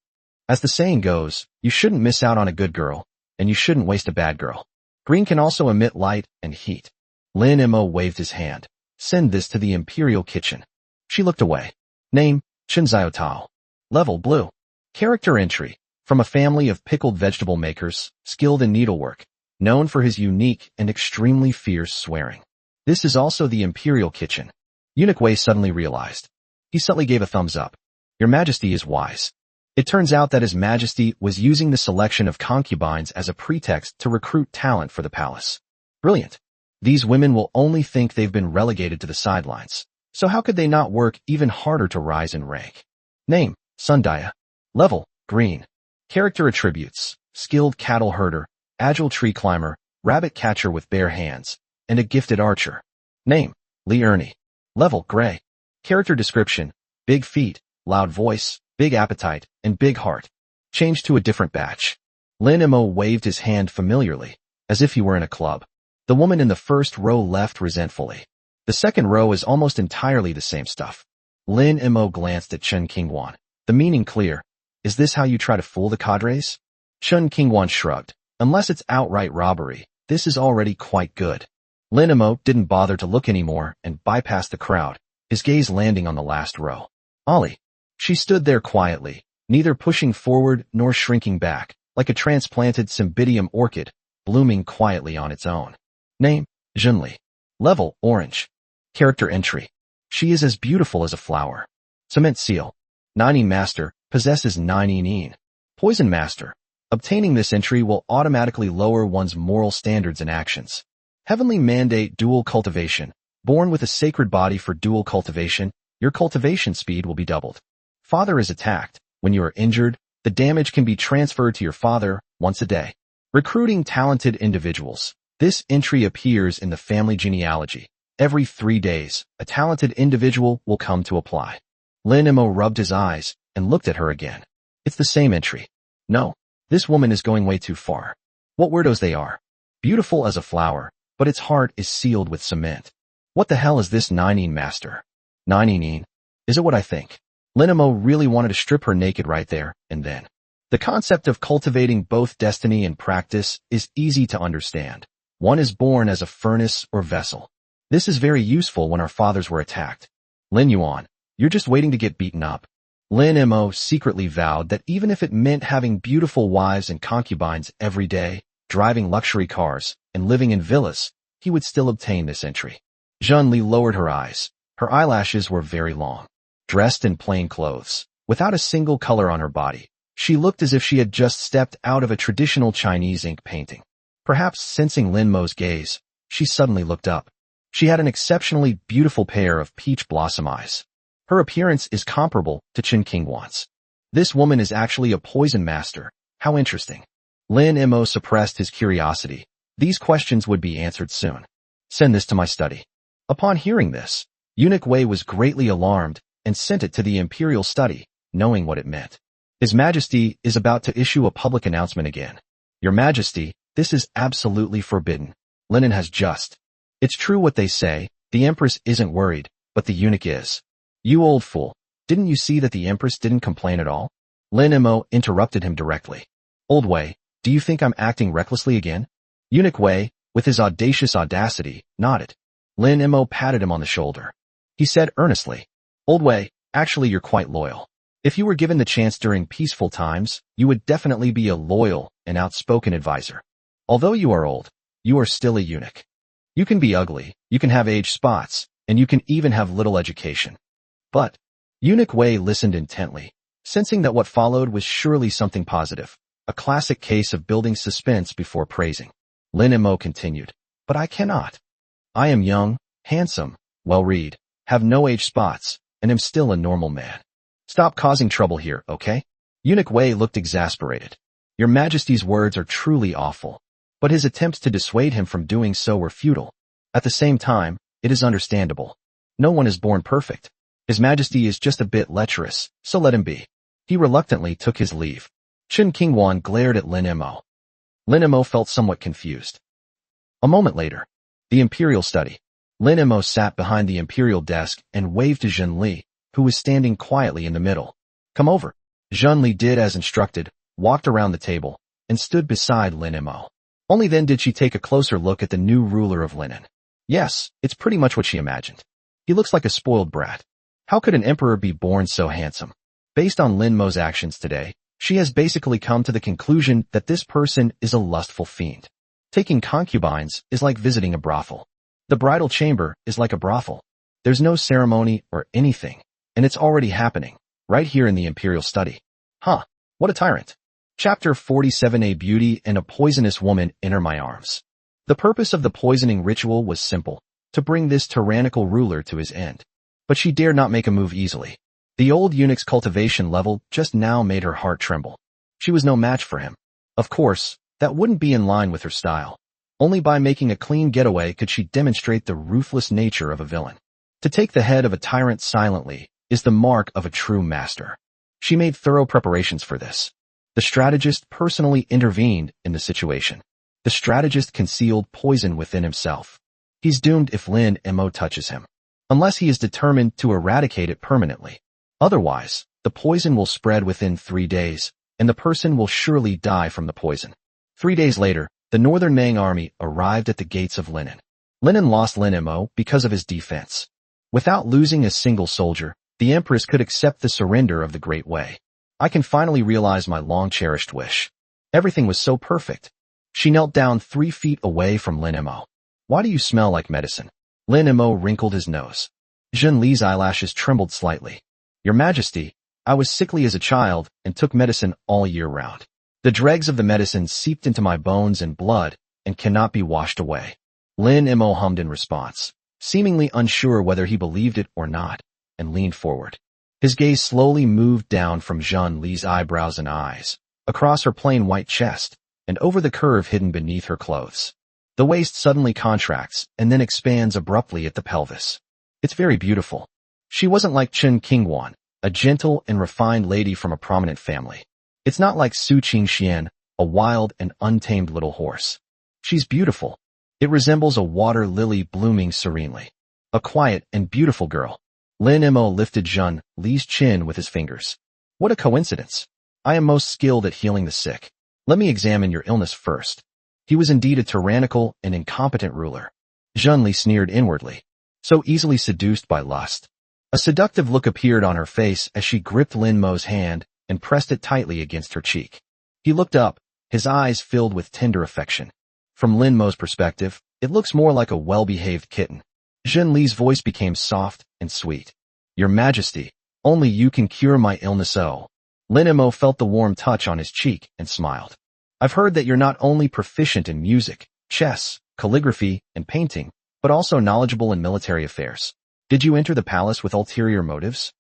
As the saying goes, you shouldn't miss out on a good girl, and you shouldn't waste a bad girl. Green can also emit light and heat. Lin Mo waved his hand. Send this to the imperial kitchen. She looked away. Name, Chen Xiaotao. Level, blue. Character entry, from a family of pickled vegetable makers, skilled in needlework, known for his unique and extremely fierce swearing. This is also the imperial kitchen. Eunuch Wei suddenly realized. He subtly gave a thumbs up. Your Majesty is wise. It turns out that His Majesty was using the selection of concubines as a pretext to recruit talent for the palace. Brilliant. These women will only think they've been relegated to the sidelines. So how could they not work even harder to rise in rank? Name, Sundaya. Level, green. Character attributes, skilled cattle herder, agile tree climber, rabbit catcher with bare hands, and a gifted archer. Name, Li Ernie. Level, gray. Character description, big feet, loud voice, big appetite, and big heart. Change to a different batch. Lin Mo waved his hand familiarly, as if he were in a club. The woman in the first row left resentfully. The second row is almost entirely the same stuff. Lin Mo glanced at Chen Qingwan. The meaning clear. Is this how you try to fool the cadres? Chen Qingwan shrugged. Unless it's outright robbery, this is already quite good. Lin Mo didn't bother to look anymore and bypassed the crowd, his gaze landing on the last row. Ollie. She stood there quietly, neither pushing forward nor shrinking back, like a transplanted cymbidium orchid, blooming quietly on its own. Name, Zhenli. Level, orange. Character entry. She is as beautiful as a flower. Cement seal. Nine Master, possesses 9 Poison Master. Obtaining this entry will automatically lower one's moral standards and actions. Heavenly Mandate Dual Cultivation. Born with a sacred body for dual cultivation, your cultivation speed will be doubled. Father is attacked. When you are injured, the damage can be transferred to your father once a day. Recruiting talented individuals. This entry appears in the family genealogy. Every 3 days, a talented individual will come to apply. Lin Mo rubbed his eyes and looked at her again. It's the same entry. No, this woman is going way too far. What weirdos they are. Beautiful as a flower, but its heart is sealed with cement. What the hell is this 9 Master? 9 Is it what I think? Lin Mo really wanted to strip her naked right there and then. The concept of cultivating both destiny and practice is easy to understand. One is born as a furnace or vessel. This is very useful when our fathers were attacked. Lin Yuan, you're just waiting to get beaten up. Lin Mo secretly vowed that even if it meant having beautiful wives and concubines every day, driving luxury cars, and living in villas, he would still obtain this entry. Zhenli lowered her eyes. Her eyelashes were very long. Dressed in plain clothes, without a single color on her body, she looked as if she had just stepped out of a traditional Chinese ink painting. Perhaps sensing Lin Mo's gaze, she suddenly looked up. She had an exceptionally beautiful pair of peach blossom eyes. Her appearance is comparable to Chen Qingwan's. This woman is actually a poison master. How interesting. Lin Mo suppressed his curiosity. These questions would be answered soon. Send this to my study. Upon hearing this, Eunuch Wei was greatly alarmed and sent it to the imperial study, knowing what it meant. His Majesty is about to issue a public announcement again. Your Majesty, this is absolutely forbidden. Linen has just. It's true what they say, the Empress isn't worried, but the eunuch is. You old fool, didn't you see that the Empress didn't complain at all? Lin Mo interrupted him directly. Old Wei, do you think I'm acting recklessly again? Eunuch Wei, with his audacious audacity, nodded. Lin Mo patted him on the shoulder. He said earnestly, Old Wei, actually you're quite loyal. If you were given the chance during peaceful times, you would definitely be a loyal and outspoken advisor. Although you are old, you are still a eunuch. You can be ugly, you can have age spots, and you can even have little education. But, Eunuch Wei listened intently, sensing that what followed was surely something positive, a classic case of building suspense before praising. Lin Mo continued, but I cannot. I am young, handsome, well-read, have no age spots, and am still a normal man. Stop causing trouble here, okay? Eunuch Wei looked exasperated. Your Majesty's words are truly awful. But his attempts to dissuade him from doing so were futile. At the same time, it is understandable. No one is born perfect. His Majesty is just a bit lecherous, so let him be. He reluctantly took his leave. Chen Qingwan glared at Lin Mo. Lin Mo felt somewhat confused. A moment later, the Imperial study. Lin Mo sat behind the Imperial desk and waved to Zhenli, who was standing quietly in the middle. Come over. Zhenli did as instructed, walked around the table, and stood beside Lin Mo. Only then did she take a closer look at the new ruler of Linen. Yes, it's pretty much what she imagined. He looks like a spoiled brat. How could an emperor be born so handsome? Based on Lin Mo's actions today, she has basically come to the conclusion that this person is a lustful fiend. Taking concubines is like visiting a brothel. The bridal chamber is like a brothel. There's no ceremony or anything, and it's already happening, right here in the Imperial study. Huh, what a tyrant. Chapter 47. A beauty and a poisonous woman enter my arms. The purpose of the poisoning ritual was simple, to bring this tyrannical ruler to his end. But she dared not make a move easily. The old eunuch's cultivation level just now made her heart tremble. She was no match for him. Of course, that wouldn't be in line with her style. Only by making a clean getaway could she demonstrate the ruthless nature of a villain. To take the head of a tyrant silently is the mark of a true master. She made thorough preparations for this. The strategist personally intervened in the situation. The strategist concealed poison within himself. He's doomed if Lin Mo touches him. unless he is determined to eradicate it permanently. Otherwise, the poison will spread within 3 days, and the person will surely die from the poison. 3 days later, the Northern Mang army arrived at the gates of Linen. Linen lost Lin Mo because of his defense. Without losing a single soldier, the Empress could accept the surrender of the Great Way. I can finally realize my long-cherished wish. Everything was so perfect. She knelt down 3 feet away from Lin Mo. Why do you smell like medicine? Lin Mo wrinkled his nose. Zhen Li's eyelashes trembled slightly. Your Majesty, I was sickly as a child and took medicine all year round. The dregs of the medicine seeped into my bones and blood and cannot be washed away. Lin Mo hummed in response, seemingly unsure whether he believed it or not, and leaned forward. His gaze slowly moved down from Zhen Li's eyebrows and eyes, across her plain white chest, and over the curve hidden beneath her clothes. The waist suddenly contracts and then expands abruptly at the pelvis. It's very beautiful. She wasn't like Chen Qingwan, a gentle and refined lady from a prominent family. It's not like Su Qingxian, a wild and untamed little horse. She's beautiful. It resembles a water lily blooming serenely. A quiet and beautiful girl. Lin Mo lifted Zhen Li's chin with his fingers. What a coincidence. I am most skilled at healing the sick. Let me examine your illness first. He was indeed a tyrannical and incompetent ruler. Zhen Li sneered inwardly. So easily seduced by lust. A seductive look appeared on her face as she gripped Lin Mo's hand and pressed it tightly against her cheek. He looked up, his eyes filled with tender affection. From Lin Mo's perspective, it looks more like a well-behaved kitten. Zhen Li's voice became soft and sweet. Your Majesty, only you can cure my illness. Oh. Lin Mo felt the warm touch on his cheek and smiled. I've heard that you're not only proficient in music, chess, calligraphy, and painting, but also knowledgeable in military affairs. Did you enter the palace with ulterior motives?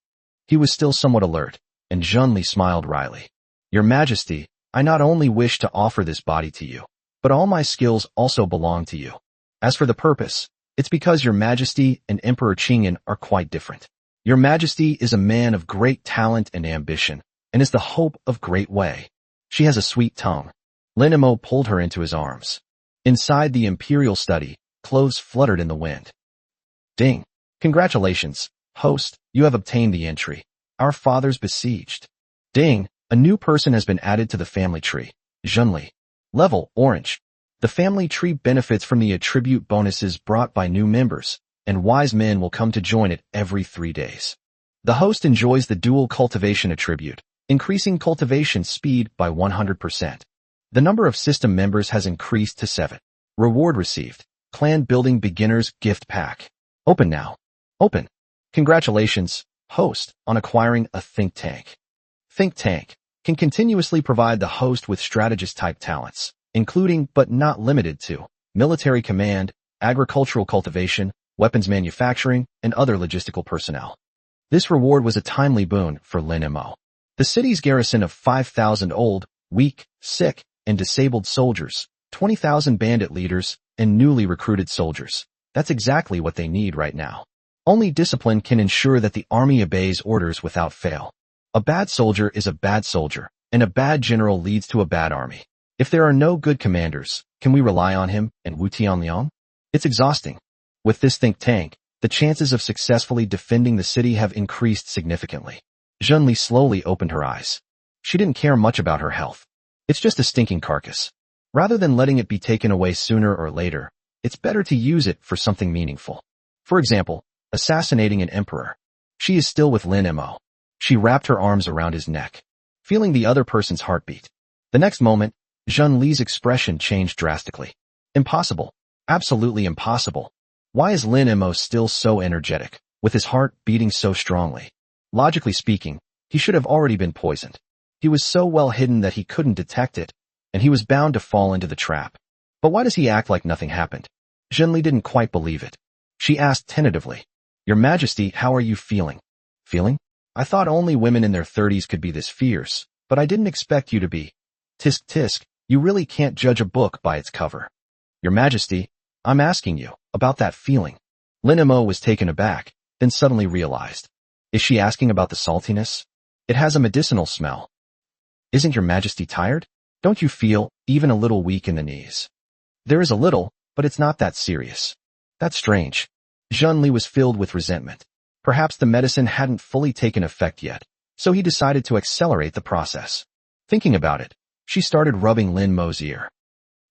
He was still somewhat alert, and Zhen Li smiled wryly. Your Majesty, I not only wish to offer this body to you, but all my skills also belong to you. As for the purpose, it's because Your Majesty and Emperor Qingyan are quite different. Your Majesty is a man of great talent and ambition, and is the hope of Great Way. She has a sweet tongue. Lin Mo pulled her into his arms. Inside the imperial study, clothes fluttered in the wind. Ding! Congratulations, host, you have obtained the entry. Our fathers besieged. Ding! A new person has been added to the family tree. Zhen Li. Level, orange. The family tree benefits from the attribute bonuses brought by new members, and wise men will come to join it every 3 days. The host enjoys the dual cultivation attribute, increasing cultivation speed by 100%. The number of system members has increased to 7. Reward received. Clan Building Beginners Gift Pack. Open now. Open. Congratulations, host, on acquiring a think tank. Think tank can continuously provide the host with strategist-type talents, including but not limited to military command, agricultural cultivation, weapons manufacturing, and other logistical personnel. This reward was a timely boon for Lin Mo. The city's garrison of 5,000 old, weak, sick, and disabled soldiers, 20,000 bandit leaders, and newly recruited soldiers. That's exactly what they need right now. Only discipline can ensure that the army obeys orders without fail. A bad soldier is a bad soldier, and a bad general leads to a bad army. If there are no good commanders, can we rely on him and Wu Tianliang? It's exhausting. With this think tank, the chances of successfully defending the city have increased significantly. Zhen Li slowly opened her eyes. She didn't care much about her health. It's just a stinking carcass. Rather than letting it be taken away sooner or later, it's better to use it for something meaningful. For example, assassinating an emperor. She is still with Lin Mo. She wrapped her arms around his neck, feeling the other person's heartbeat. The next moment, Zhen Li's expression changed drastically. Impossible. Absolutely impossible. Why is Lin Mo still so energetic, with his heart beating so strongly? Logically speaking, he should have already been poisoned. He was so well hidden that he couldn't detect it, and he was bound to fall into the trap. But why does he act like nothing happened? Zhen Li didn't quite believe it. She asked tentatively, Your Majesty, how are you feeling? Feeling? I thought only women in their 30s could be this fierce, but I didn't expect you to be. Tisk tisk, you really can't judge a book by its cover. Your Majesty, I'm asking you about that feeling. Lin Mo was taken aback, then suddenly realized. Is she asking about the saltiness? It has a medicinal smell. Isn't Your Majesty tired? Don't you feel even a little weak in the knees? There is a little, but it's not that serious. That's strange. Zhenli was filled with resentment. Perhaps the medicine hadn't fully taken effect yet, so he decided to accelerate the process. Thinking about it, she started rubbing Lin Mo's ear.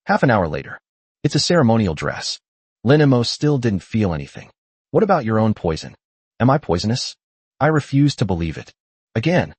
Half an hour later. It's a ceremonial dress. Lin Mo still didn't feel anything. What about your own poison? Am I poisonous? I refuse to believe it. Again.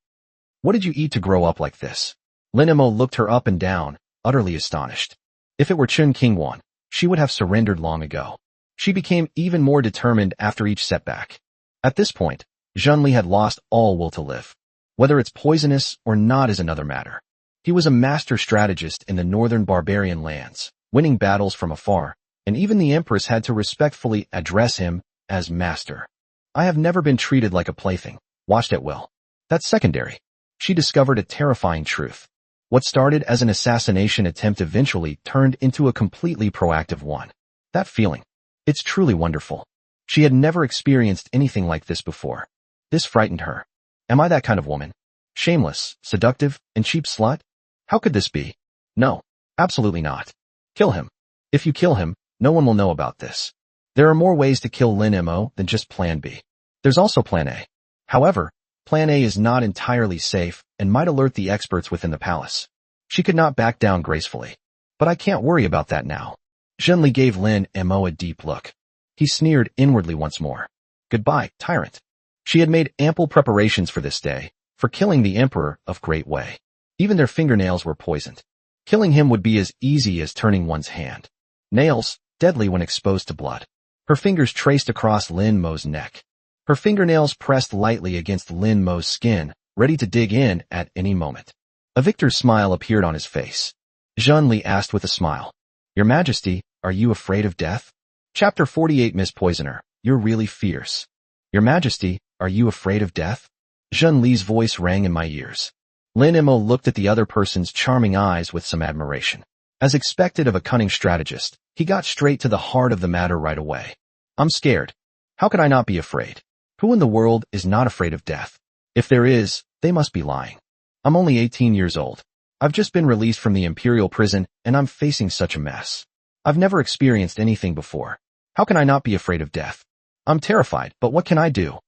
What did you eat to grow up like this? Lin Mo looked her up and down, utterly astonished. If it were Chen Qingwan, she would have surrendered long ago. She became even more determined after each setback. At this point, Zhenli had lost all will to live. Whether it's poisonous or not is another matter. He was a master strategist in the northern barbarian lands, winning battles from afar, and even the Empress had to respectfully address him as master. I have never been treated like a plaything, watched at will. That's secondary. She discovered a terrifying truth. What started as an assassination attempt eventually turned into a completely proactive one. That feeling. It's truly wonderful. She had never experienced anything like this before. This frightened her. Am I that kind of woman? Shameless, seductive, and cheap slut? How could this be? No, absolutely not. Kill him. If you kill him, no one will know about this. There are more ways to kill Lin Mo than just Plan B. There's also Plan A. However, Plan A is not entirely safe and might alert the experts within the palace. She could not back down gracefully. But I can't worry about that now. Zhenli gave Lin Mo a deep look. He sneered inwardly once more. Goodbye, tyrant. She had made ample preparations for this day, for killing the Emperor of Great Wei. Even their fingernails were poisoned. Killing him would be as easy as turning one's hand. Nails, deadly when exposed to blood. Her fingers traced across Lin Mo's neck. Her fingernails pressed lightly against Lin Mo's skin, ready to dig in at any moment. A victor's smile appeared on his face. Zhenli asked with a smile. Your Majesty, are you afraid of death? Chapter 48 Miss Poisoner, you're really fierce. Your Majesty, are you afraid of death? Zhenli's voice rang in my ears. Lin Mo looked at the other person's charming eyes with some admiration. As expected of a cunning strategist, he got straight to the heart of the matter right away. I'm scared. How could I not be afraid? Who in the world is not afraid of death? If there is, they must be lying. I'm only 18 years old. I've just been released from the imperial prison and I'm facing such a mess. I've never experienced anything before. How can I not be afraid of death? I'm terrified, but what can I do?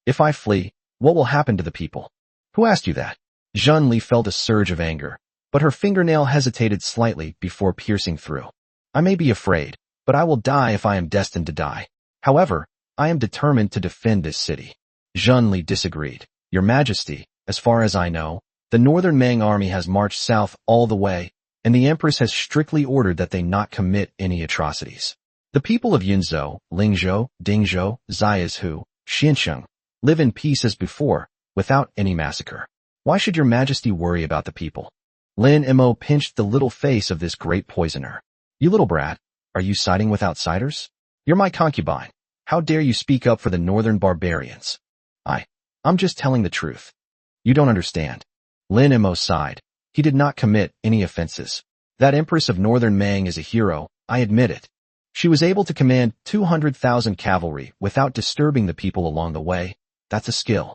If I flee, what will happen to the people? Who asked you that? Zhenli felt a surge of anger, but her fingernail hesitated slightly before piercing through. I may be afraid, but I will die if I am destined to die. However, I am determined to defend this city. Zhenli disagreed. Your Majesty, as far as I know, the Northern Mang army has marched south all the way, and the Empress has strictly ordered that they not commit any atrocities. The people of Yunzhou, Lingzhou, Dingzhou, Ziyazhu, Xinsheng live in peace as before, without any massacre. Why should your Majesty worry about the people? Lin Mo pinched the little face of this great poisoner. You little brat, are you siding with outsiders? You're my concubine. How dare you speak up for the northern barbarians? I'm just telling the truth. You don't understand. Lin Mo sighed. He did not commit any offenses. That Empress of Northern Mang is a hero, I admit it. She was able to command 200,000 cavalry without disturbing the people along the way. That's a skill.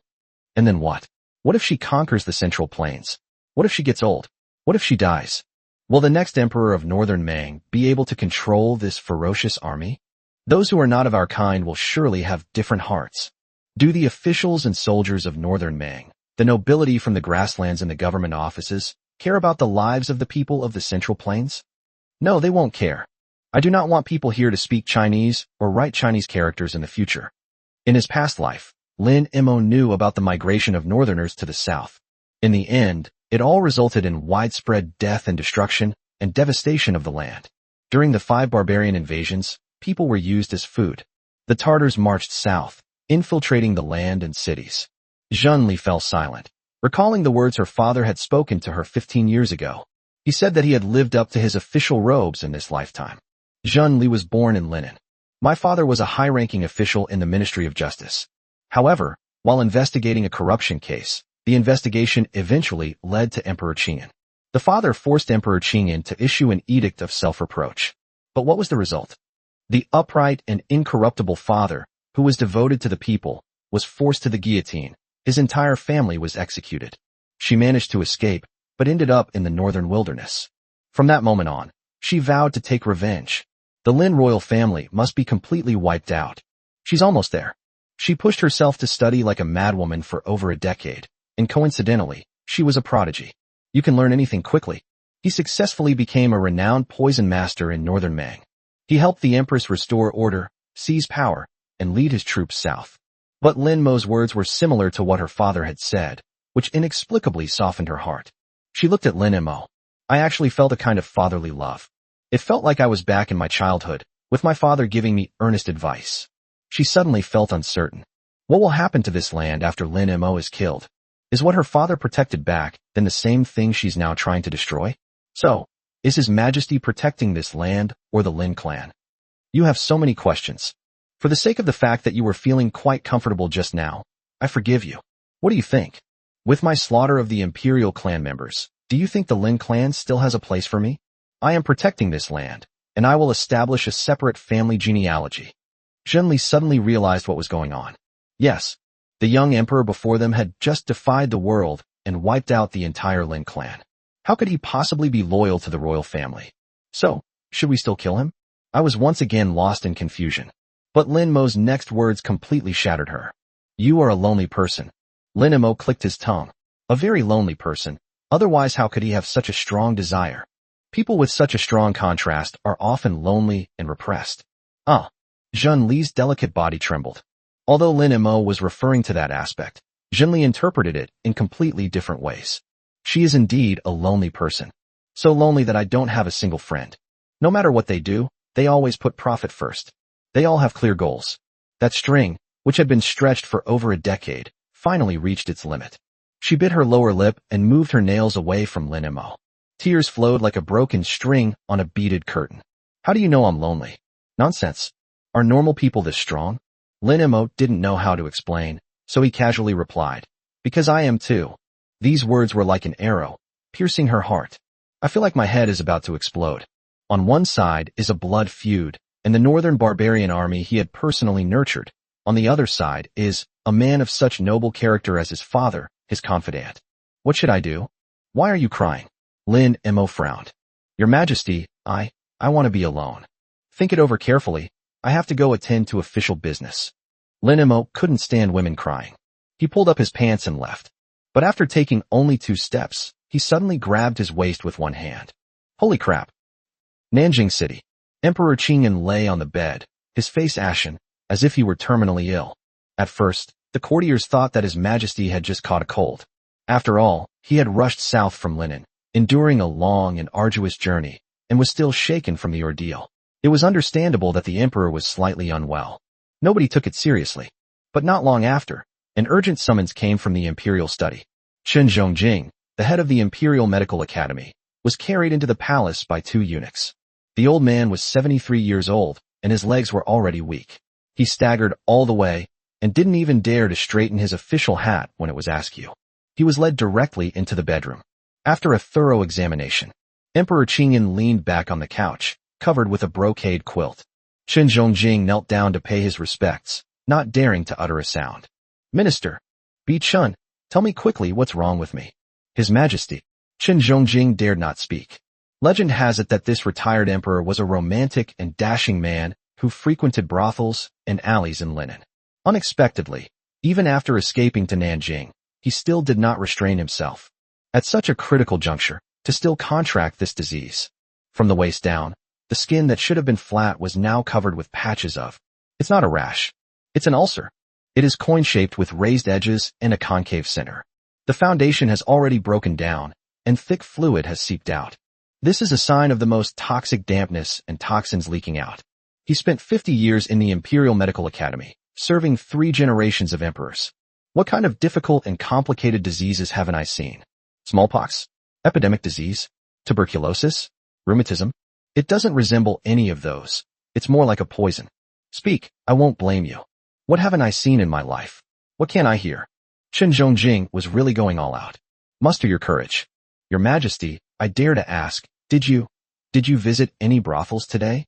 And then what? What if she conquers the Central Plains? What if she gets old? What if she dies? Will the next emperor of Northern Mang be able to control this ferocious army? Those who are not of our kind will surely have different hearts. Do the officials and soldiers of Northern Mang, the nobility from the grasslands and the government offices, care about the lives of the people of the Central Plains? No, they won't care. I do not want people here to speak Chinese or write Chinese characters in the future. In his past life, Lin Mo knew about the migration of northerners to the south. In the end, it all resulted in widespread death and destruction and devastation of the land. During the 5 barbarian invasions, people were used as food. The Tartars marched south, infiltrating the land and cities. Zhenli fell silent, recalling the words her father had spoken to her 15 years ago. He said that he had lived up to his official robes in this lifetime. Zhenli was born in Linen. My father was a high-ranking official in the Ministry of Justice. However, while investigating a corruption case, the investigation eventually led to Emperor Qingyan. The father forced Emperor Qingyan to issue an edict of self-reproach. But what was the result? The upright and incorruptible father, who was devoted to the people, was forced to the guillotine. His entire family was executed. She managed to escape, but ended up in the northern wilderness. From that moment on, she vowed to take revenge. The Lin royal family must be completely wiped out. She's almost there. She pushed herself to study like a madwoman for over a decade, and coincidentally, she was a prodigy. You can learn anything quickly. He successfully became a renowned poison master in northern Mang. He helped the Empress restore order, seize power, and lead his troops south. But Lin Mo's words were similar to what her father had said, which inexplicably softened her heart. She looked at Lin Mo. I actually felt a kind of fatherly love. It felt like I was back in my childhood, with my father giving me earnest advice. She suddenly felt uncertain. What will happen to this land after Lin Mo is killed? Is what her father protected back then the same thing she's now trying to destroy? So, is His Majesty protecting this land or the Lin clan? You have so many questions. For the sake of the fact that you were feeling quite comfortable just now, I forgive you. What do you think? With my slaughter of the Imperial clan members, do you think the Lin clan still has a place for me? I am protecting this land, and I will establish a separate family genealogy. Zhenli suddenly realized what was going on. Yes, the young emperor before them had just defied the world and wiped out the entire Lin clan. How could he possibly be loyal to the royal family? So, should we still kill him? I was once again lost in confusion. But Lin Mo's next words completely shattered her. You are a lonely person. Lin Mo clicked his tongue. A very lonely person. Otherwise, how could he have such a strong desire? People with such a strong contrast are often lonely and repressed. Zhen Li's delicate body trembled. Although Lin Mo was referring to that aspect, Zhen Li interpreted it in completely different ways. She is indeed a lonely person. So lonely that I don't have a single friend. No matter what they do, they always put profit first. They all have clear goals. That string, which had been stretched for over a decade, finally reached its limit. She bit her lower lip and moved her nails away from Lin Mo. Tears flowed like a broken string on a beaded curtain. How do you know I'm lonely? Nonsense. Are normal people this strong? Lin Mo didn't know how to explain, so he casually replied, because I am too. These words were like an arrow, piercing her heart. I feel like my head is about to explode. On one side is a blood feud, and the northern barbarian army he had personally nurtured. On the other side is a man of such noble character as his father, his confidant. What should I do? Why are you crying? Lin Mo frowned. Your Majesty, I want to be alone. Think it over carefully. I have to go attend to official business. Lin Mo couldn't stand women crying. He pulled up his pants and left. But after taking only 2 steps, he suddenly grabbed his waist with one hand. Holy crap. Nanjing City. Emperor Qingyan lay on the bed, his face ashen, as if he were terminally ill. At first, the courtiers thought that His Majesty had just caught a cold. After all, he had rushed south from Linen, enduring a long and arduous journey, and was still shaken from the ordeal. It was understandable that the emperor was slightly unwell. Nobody took it seriously. But not long after, an urgent summons came from the imperial study. Chen Zhongjing, the head of the Imperial Medical Academy, was carried into the palace by 2 eunuchs. The old man was 73 years old, and his legs were already weak. He staggered all the way, and didn't even dare to straighten his official hat when it was askew. He was led directly into the bedroom. After a thorough examination, Emperor Qingyan leaned back on the couch, covered with a brocade quilt. Chen Zhongjing knelt down to pay his respects, not daring to utter a sound. Minister, Bi Chun, tell me quickly what's wrong with me. His Majesty. Chen Zhongjing dared not speak. Legend has it that this retired emperor was a romantic and dashing man who frequented brothels and alleys in Linen. Unexpectedly, even after escaping to Nanjing, he still did not restrain himself. At such a critical juncture, to still contract this disease. From the waist down, the skin that should have been flat was now covered with patches of. It's not a rash. It's an ulcer. It is coin-shaped with raised edges and a concave center. The foundation has already broken down, and thick fluid has seeped out. This is a sign of the most toxic dampness and toxins leaking out. He spent 50 years in the Imperial Medical Academy, serving 3 generations of emperors. What kind of difficult and complicated diseases haven't I seen? Smallpox? Epidemic disease? Tuberculosis? Rheumatism? It doesn't resemble any of those. It's more like a poison. Speak, I won't blame you. What haven't I seen in my life? What can't I hear? Chen Zhongjing was really going all out. Muster your courage. Your Majesty, I dare to ask, did you visit any brothels today?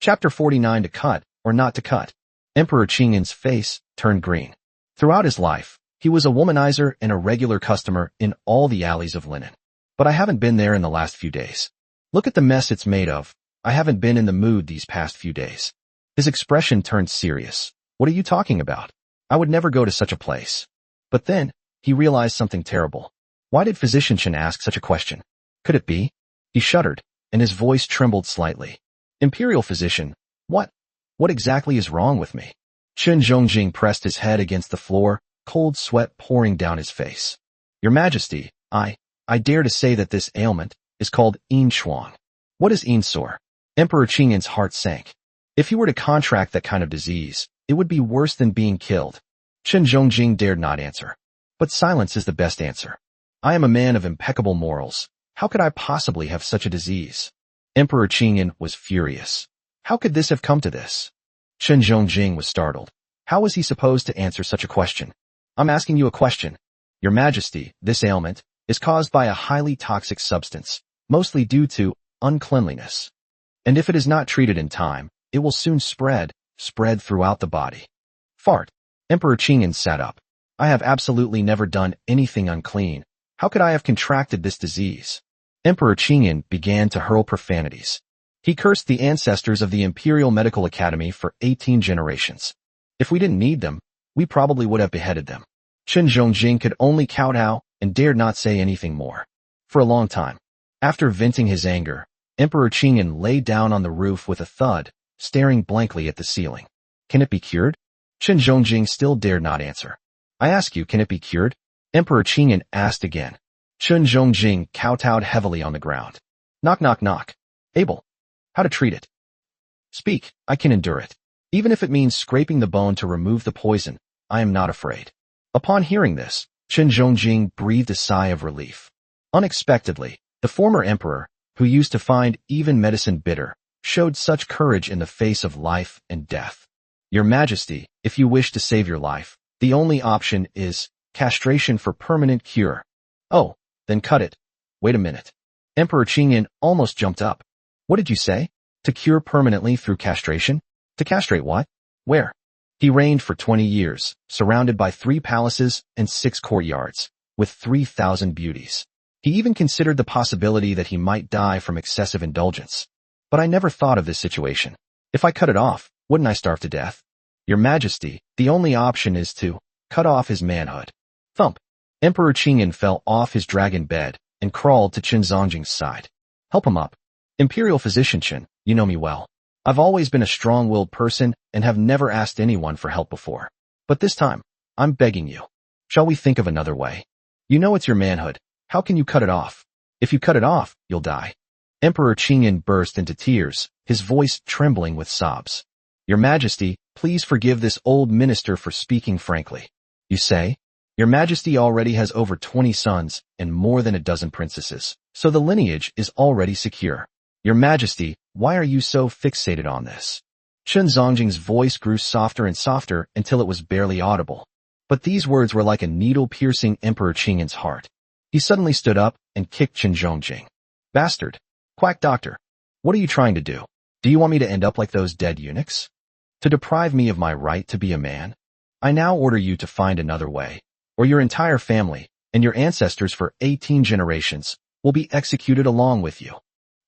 Chapter 49 To cut or not to cut. Emperor Qingyan's face turned green. Throughout his life, he was a womanizer and a regular customer in all the alleys of Linen. But I haven't been there in the last few days. Look at the mess it's made of. I haven't been in the mood these past few days. His expression turned serious. What are you talking about? I would never go to such a place. But then, he realized something terrible. Why did Physician Chen ask such a question? Could it be? He shuddered, and his voice trembled slightly. Imperial Physician, what? What exactly is wrong with me? Chen Zhongjing pressed his head against the floor, cold sweat pouring down his face. Your Majesty, I dare to say that this ailment is called Yin Shuang. What is Yin Sore? Emperor Qingyan's heart sank. If he were to contract that kind of disease, it would be worse than being killed. Chen Zhongjing dared not answer. But silence is the best answer. I am a man of impeccable morals. How could I possibly have such a disease? Emperor Qingyan was furious. How could this have come to this? Chen Zhongjing was startled. How was he supposed to answer such a question? I'm asking you a question. Your Majesty, this ailment is caused by a highly toxic substance, mostly due to uncleanliness. And if it is not treated in time, it will soon spread throughout the body. Fart. Emperor Qingyan sat up. I have absolutely never done anything unclean. How could I have contracted this disease? Emperor Qingyan began to hurl profanities. He cursed the ancestors of the Imperial Medical Academy for 18 generations. If we didn't need them, we probably would have beheaded them. Chen Zhongjing could only kowtow and dared not say anything more. For a long time. After venting his anger, Emperor Qingyan lay down on the roof with a thud, staring blankly at the ceiling. Can it be cured? Chen Zhongjing still dared not answer. I ask you, can it be cured? Emperor Qingyan asked again. Chen Zhongjing kowtowed heavily on the ground. Knock, knock, knock. Abel. How to treat it? Speak, I can endure it. Even if it means scraping the bone to remove the poison, I am not afraid. Upon hearing this, Chen Zhongjing breathed a sigh of relief. Unexpectedly, the former emperor, who used to find even medicine bitter, showed such courage in the face of life and death. Your Majesty, if you wish to save your life, the only option is castration for permanent cure. Oh, then cut it. Wait a minute. Emperor Qingyan almost jumped up. What did you say? To cure permanently through castration? To castrate what? Where? He reigned for 20 years, surrounded by 3 palaces and 6 courtyards, with 3,000 beauties. He even considered the possibility that he might die from excessive indulgence. But I never thought of this situation. If I cut it off, wouldn't I starve to death? Your Majesty, the only option is to cut off his manhood. Thump. Emperor Qingyan fell off his dragon bed and crawled to Chen Zhongjing's side. Help him up. Imperial Physician Chen, you know me well. I've always been a strong-willed person and have never asked anyone for help before. But this time, I'm begging you. Shall we think of another way? You know it's your manhood. How can you cut it off? If you cut it off, you'll die. Emperor Qingyan burst into tears, his voice trembling with sobs. Your Majesty, please forgive this old minister for speaking frankly. You say? Your Majesty already has over 20 sons and more than a dozen princesses, so the lineage is already secure. Your Majesty, why are you so fixated on this? Chen Zhongjing's voice grew softer and softer until it was barely audible. But these words were like a needle piercing Emperor Qingyan's heart. He suddenly stood up and kicked Chen Zhongjing. Bastard! Quack doctor! What are you trying to do? Do you want me to end up like those dead eunuchs? To deprive me of my right to be a man? I now order you to find another way, or your entire family and your ancestors for 18 generations will be executed along with you.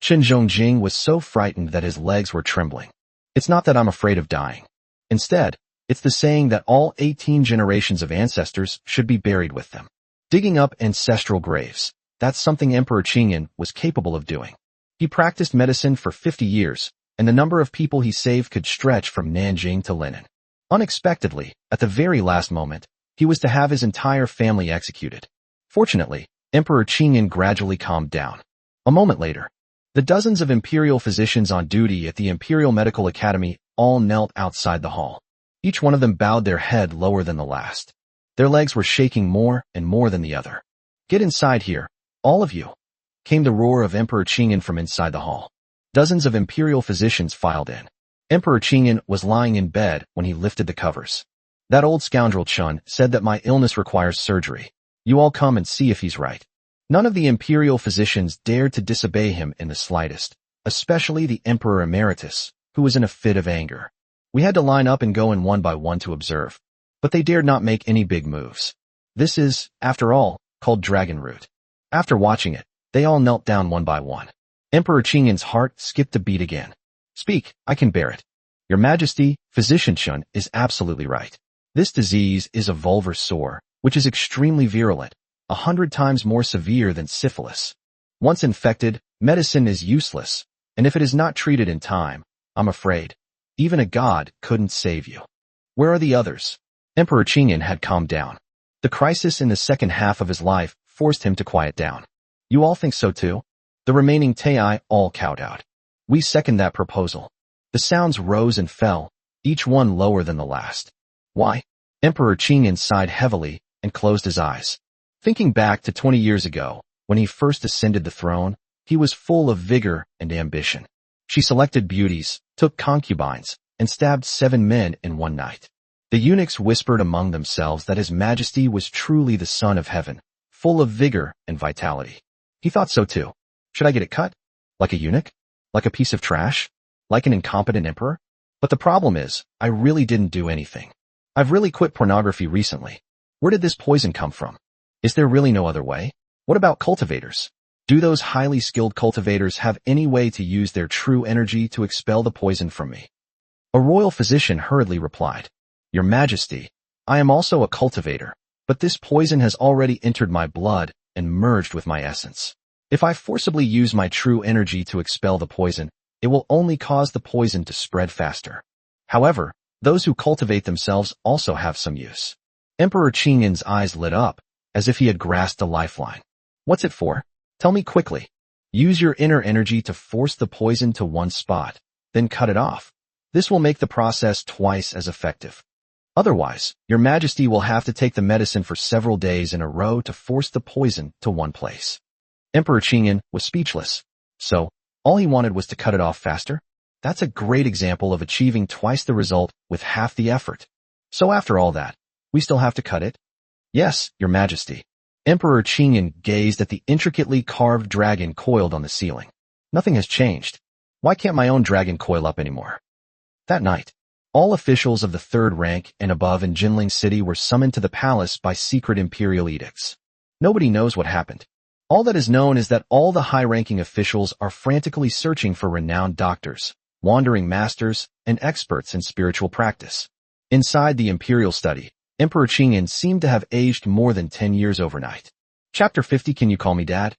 Chen Zhongjing was so frightened that his legs were trembling. It's not that I'm afraid of dying. Instead, it's the saying that all 18 generations of ancestors should be buried with them. Digging up ancestral graves, that's something Emperor Qingyan was capable of doing. He practiced medicine for 50 years, and the number of people he saved could stretch from Nanjing to Linen. Unexpectedly, at the very last moment, he was to have his entire family executed. Fortunately, Emperor Qingyan gradually calmed down. A moment later, the dozens of imperial physicians on duty at the Imperial Medical Academy all knelt outside the hall. Each one of them bowed their head lower than the last. Their legs were shaking more and more than the other. Get inside here, all of you, came the roar of Emperor Qingyan from inside the hall. Dozens of imperial physicians filed in. Emperor Qingyan was lying in bed when he lifted the covers. That old scoundrel Chun said that my illness requires surgery. You all come and see if he's right. None of the imperial physicians dared to disobey him in the slightest, especially the Emperor Emeritus, who was in a fit of anger. We had to line up and go in one by one to observe, but they dared not make any big moves. This is, after all, called Dragon Root. After watching it, they all knelt down one by one. Emperor Qingyan's heart skipped a beat again. Speak, I can bear it. Your Majesty, Physician Chun is absolutely right. This disease is a vulvar sore, which is extremely virulent, 100 times more severe than syphilis. Once infected, medicine is useless, and if it is not treated in time, I'm afraid, even a god couldn't save you. Where are the others? Emperor Qingyan had calmed down. The crisis in the second half of his life forced him to quiet down. You all think so too? The remaining Tei all kowtowed. We second that proposal. The sounds rose and fell, each one lower than the last. Why? Emperor Qingyan sighed heavily and closed his eyes. Thinking back to 20 years ago, when he first ascended the throne, he was full of vigor and ambition. She selected beauties, took concubines, and stabbed 7 men in one night. The eunuchs whispered among themselves that His Majesty was truly the son of heaven, full of vigor and vitality. He thought so too. Should I get it cut? Like a eunuch? Like a piece of trash? Like an incompetent emperor? But the problem is, I really didn't do anything. I've really quit pornography recently. Where did this poison come from? Is there really no other way? What about cultivators? Do those highly skilled cultivators have any way to use their true energy to expel the poison from me? A royal physician hurriedly replied, Your Majesty, I am also a cultivator, but this poison has already entered my blood and merged with my essence. If I forcibly use my true energy to expel the poison, it will only cause the poison to spread faster. However, those who cultivate themselves also have some use. Emperor Qingyan's eyes lit up, as if he had grasped a lifeline. What's it for? Tell me quickly. Use your inner energy to force the poison to one spot, then cut it off. This will make the process twice as effective. Otherwise, Your Majesty will have to take the medicine for several days in a row to force the poison to one place. Emperor Qingyan was speechless. So, all he wanted was to cut it off faster? That's a great example of achieving twice the result with half the effort. So after all that, we still have to cut it? Yes, Your Majesty. Emperor Qingyan gazed at the intricately carved dragon coiled on the ceiling. Nothing has changed. Why can't my own dragon coil up anymore? That night, all officials of the third rank and above in Jinling City were summoned to the palace by secret imperial edicts. Nobody knows what happened. All that is known is that all the high-ranking officials are frantically searching for renowned doctors, wandering masters, and experts in spiritual practice. Inside the imperial study, Emperor Qingyan seemed to have aged more than 10 years overnight. Chapter 50. Can you call me Dad?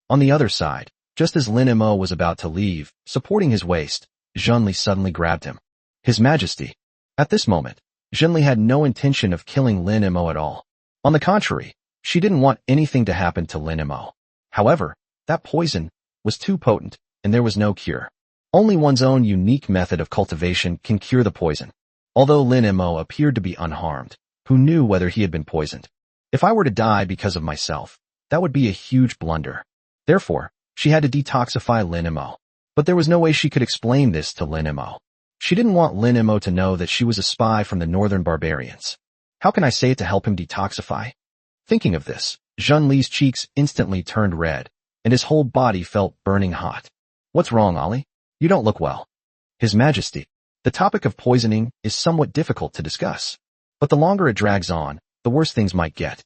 On the other side, just as Lin Mo was about to leave, supporting his waist, Zhenli suddenly grabbed him. His Majesty. At this moment, Zhenli had no intention of killing Lin Mo at all. On the contrary, she didn't want anything to happen to Lin Mo. However, that poison was too potent, and there was no cure. Only one's own unique method of cultivation can cure the poison. Although Lin Mo appeared to be unharmed, who knew whether he had been poisoned? If I were to die because of myself, that would be a huge blunder. Therefore, she had to detoxify Lin Mo. But there was no way she could explain this to Lin Mo. She didn't want Lin Mo to know that she was a spy from the northern barbarians. How can I say it to help him detoxify? Thinking of this, Zhenli's cheeks instantly turned red, and his whole body felt burning hot. What's wrong, Ollie? You don't look well. His Majesty. The topic of poisoning is somewhat difficult to discuss. But the longer it drags on, the worse things might get.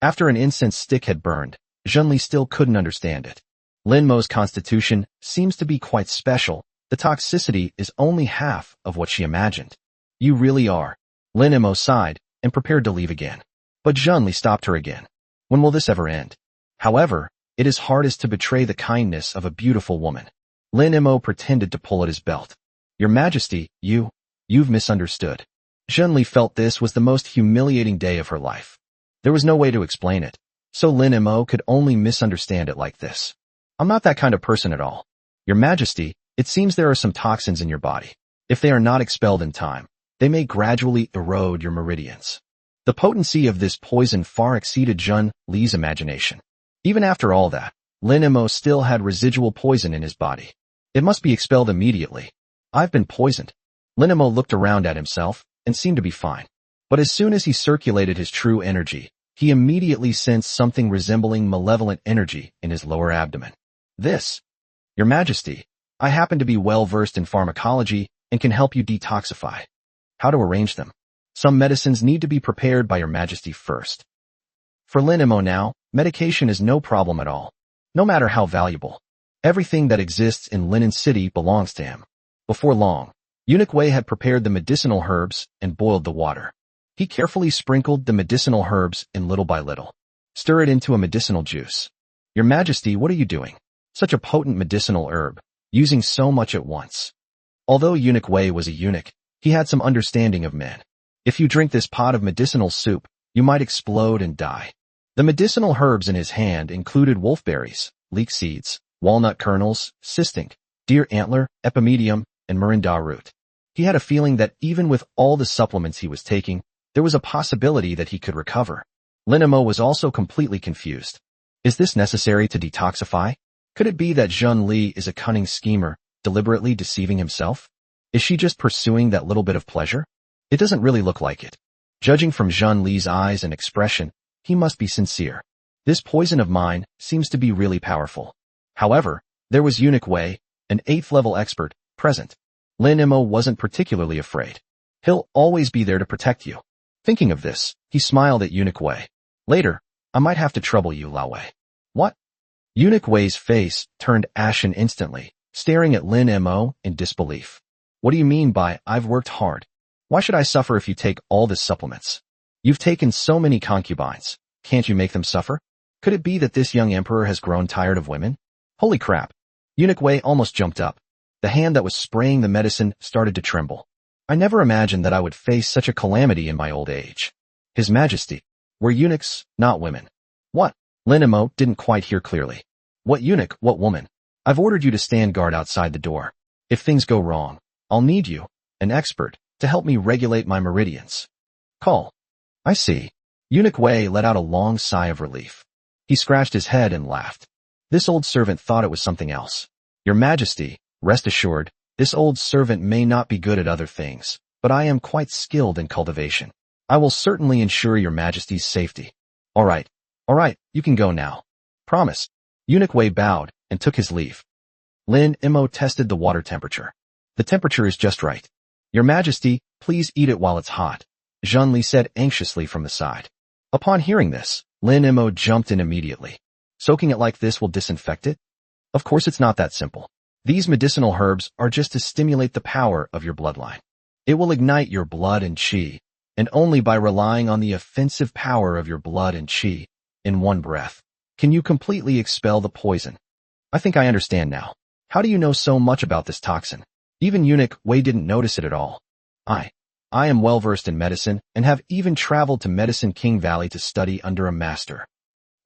After an incense stick had burned, Zhenli still couldn't understand it. Lin Mo's constitution seems to be quite special. The toxicity is only half of what she imagined. You really are. Lin Mo sighed and prepared to leave again. But Zhenli stopped her again. When will this ever end? However, it is hardest to betray the kindness of a beautiful woman. Lin Mo pretended to pull at his belt. Your Majesty, you've misunderstood. Zhenli felt this was the most humiliating day of her life. There was no way to explain it, so Lin Mo could only misunderstand it like this. I'm not that kind of person at all. Your Majesty, it seems there are some toxins in your body. If they are not expelled in time, they may gradually erode your meridians. The potency of this poison far exceeded Zhenli's imagination. Even after all that, Lin Mo still had residual poison in his body. It must be expelled immediately. I've been poisoned. Lin Mo looked around at himself and seemed to be fine. But as soon as he circulated his true energy, he immediately sensed something resembling malevolent energy in his lower abdomen. This, Your Majesty, I happen to be well versed in pharmacology and can help you detoxify. How to arrange them? Some medicines need to be prepared by Your Majesty first. For Lin Mo now, medication is no problem at all. No matter how valuable. Everything that exists in Linen City belongs to him. Before long, Eunuch Wei had prepared the medicinal herbs and boiled the water. He carefully sprinkled the medicinal herbs in little by little. Stir it into a medicinal juice. Your Majesty, what are you doing? Such a potent medicinal herb, using so much at once. Although Eunuch Wei was a eunuch, he had some understanding of men. If you drink this pot of medicinal soup, you might explode and die. The medicinal herbs in his hand included wolfberries, leek seeds, walnut kernels, sistink, deer antler, epimedium, and morinda root. He had a feeling that even with all the supplements he was taking, there was a possibility that he could recover. Lin Mo was also completely confused. Is this necessary to detoxify? Could it be that Zhun Li is a cunning schemer, deliberately deceiving himself? Is she just pursuing that little bit of pleasure? It doesn't really look like it. Judging from Zhun Li's eyes and expression, he must be sincere. This poison of mine seems to be really powerful. However, there was Eunuch Wei, an 8th level expert, present. Lin Mo wasn't particularly afraid. He'll always be there to protect you. Thinking of this, he smiled at Eunuch Wei. Later, I might have to trouble you, Lao Wei. What? Eunuch Wei's face turned ashen instantly, staring at Lin Mo in disbelief. What do you mean by, I've worked hard? Why should I suffer if you take all the supplements? You've taken so many concubines. Can't you make them suffer? Could it be that this young emperor has grown tired of women? Holy crap. Eunuch Wei almost jumped up. The hand that was spraying the medicine started to tremble. I never imagined that I would face such a calamity in my old age. His Majesty. We're eunuchs, not women. What? Lin Mo didn't quite hear clearly. What eunuch, what woman? I've ordered you to stand guard outside the door. If things go wrong, I'll need you, an expert, to help me regulate my meridians. Call. I see. Eunuch Wei let out a long sigh of relief. He scratched his head and laughed. This old servant thought it was something else. Your Majesty, rest assured, this old servant may not be good at other things, but I am quite skilled in cultivation. I will certainly ensure your Majesty's safety. All right, you can go now. Promise. Eunuch Wei bowed and took his leave. Lin Mo tested the water temperature. The temperature is just right. Your Majesty, please eat it while it's hot, Zhun Li said anxiously from the side. Upon hearing this, Lin Mo jumped in immediately. Soaking it like this will disinfect it? Of course it's not that simple. These medicinal herbs are just to stimulate the power of your bloodline. It will ignite your blood and qi, and only by relying on the offensive power of your blood and qi, in one breath, can you completely expel the poison. I think I understand now. How do you know so much about this toxin? Even Eunuch Wei didn't notice it at all. I am well versed in medicine and have even traveled to Medicine King Valley to study under a master.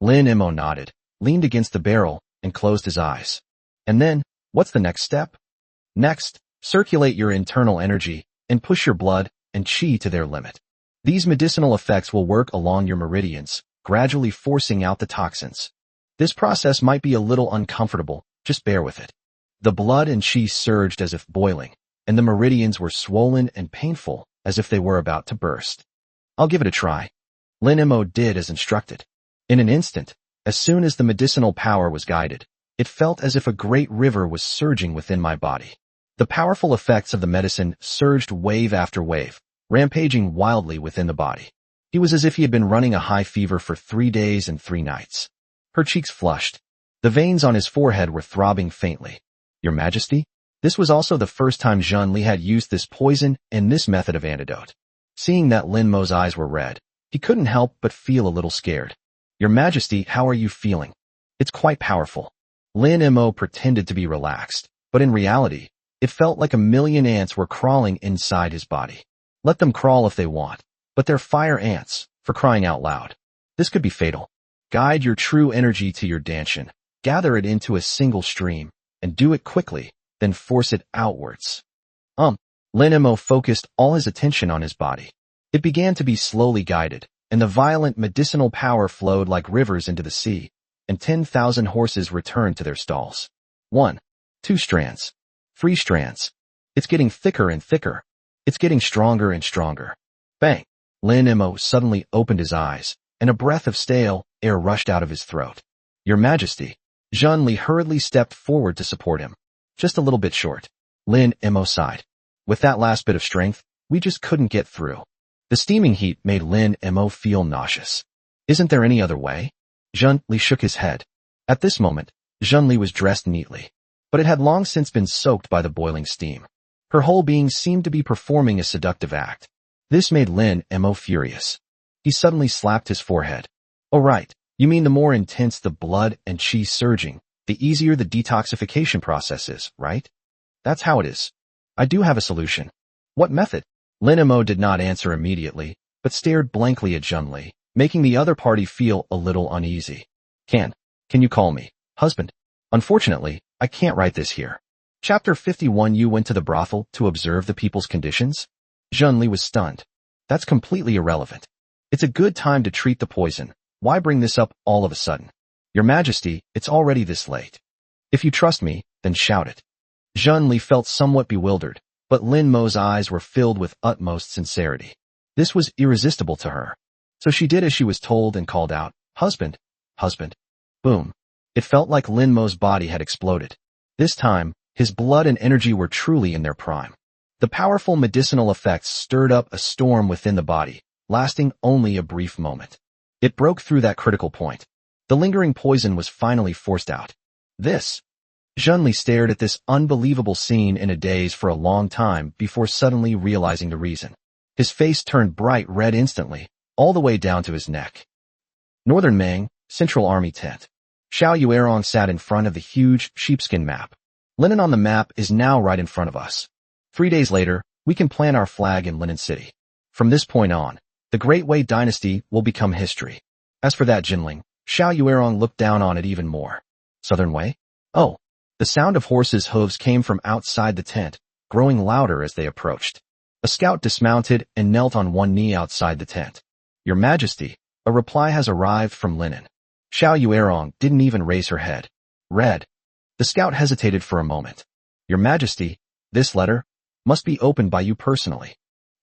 Lin Mo nodded, leaned against the barrel, and closed his eyes. And then, what's the next step? Next, circulate your internal energy and push your blood and qi to their limit. These medicinal effects will work along your meridians, gradually forcing out the toxins. This process might be a little uncomfortable, just bear with it. The blood and qi surged as if boiling, and the meridians were swollen and painful as if they were about to burst. I'll give it a try. Lin Mo did as instructed. In an instant, as soon as the medicinal power was guided, it felt as if a great river was surging within my body. The powerful effects of the medicine surged wave after wave, rampaging wildly within the body. He was as if he had been running a high fever for 3 days and 3 nights. Her cheeks flushed. The veins on his forehead were throbbing faintly. Your Majesty? This was also the first time Zhun Li had used this poison and this method of antidote. Seeing that Lin Mo's eyes were red, he couldn't help but feel a little scared. Your Majesty, how are you feeling? It's quite powerful. Lin Mo pretended to be relaxed, but in reality, it felt like a million ants were crawling inside his body. Let them crawl if they want, but they're fire ants, for crying out loud. This could be fatal. Guide your true energy to your danshan, gather it into a single stream, and do it quickly, then force it outwards. Lin Mo focused all his attention on his body. It began to be slowly guided, and the violent medicinal power flowed like rivers into the sea, and 10,000 horses returned to their stalls. 1, 2 strands. 3 strands. It's getting thicker and thicker. It's getting stronger and stronger. Bang! Lin Mo suddenly opened his eyes, and a breath of stale air rushed out of his throat. Your Majesty. Zhun Li hurriedly stepped forward to support him. Just a little bit short. Lin Mo sighed. With that last bit of strength, we just couldn't get through. The steaming heat made Lin Mo feel nauseous. Isn't there any other way? Zhun Li shook his head. At this moment, Zhun Li was dressed neatly, but it had long since been soaked by the boiling steam. Her whole being seemed to be performing a seductive act. This made Lin Mo furious. He suddenly slapped his forehead. Oh right, you mean the more intense the blood and qi surging, the easier the detoxification process is, right? That's how it is. I do have a solution. What method? Lin Mo did not answer immediately, but stared blankly at Junli, making the other party feel a little uneasy. Can you call me husband? Unfortunately, I can't write this here. Chapter 51. You went to the brothel to observe the people's conditions? Junli was stunned. That's completely irrelevant. It's a good time to treat the poison. Why bring this up all of a sudden? Your Majesty, it's already this late. If you trust me, then shout it. Junli felt somewhat bewildered, but Lin Mo's eyes were filled with utmost sincerity. This was irresistible to her. So she did as she was told and called out, husband, husband. Boom. It felt like Lin Mo's body had exploded. This time, his blood and energy were truly in their prime. The powerful medicinal effects stirred up a storm within the body, lasting only a brief moment. It broke through that critical point. The lingering poison was finally forced out. Junli stared at this unbelievable scene in a daze for a long time before suddenly realizing the reason. His face turned bright red instantly, all the way down to his neck. Northern Mang, Central Army Tent. Xiao Yuerong sat in front of the huge sheepskin map. Linen on the map is now right in front of us. 3 days later, we can plant our flag in Linen City. From this point on, the Great Wei dynasty will become history. As for that Jinling, Xiao Yuerong looked down on it even more. Southern Wei? Oh. The sound of horses' hooves came from outside the tent, growing louder as they approached. A scout dismounted and knelt on one knee outside the tent. Your Majesty, a reply has arrived from Linen. Xiao Yuerong didn't even raise her head. Read. The scout hesitated for a moment. Your Majesty, this letter must be opened by you personally.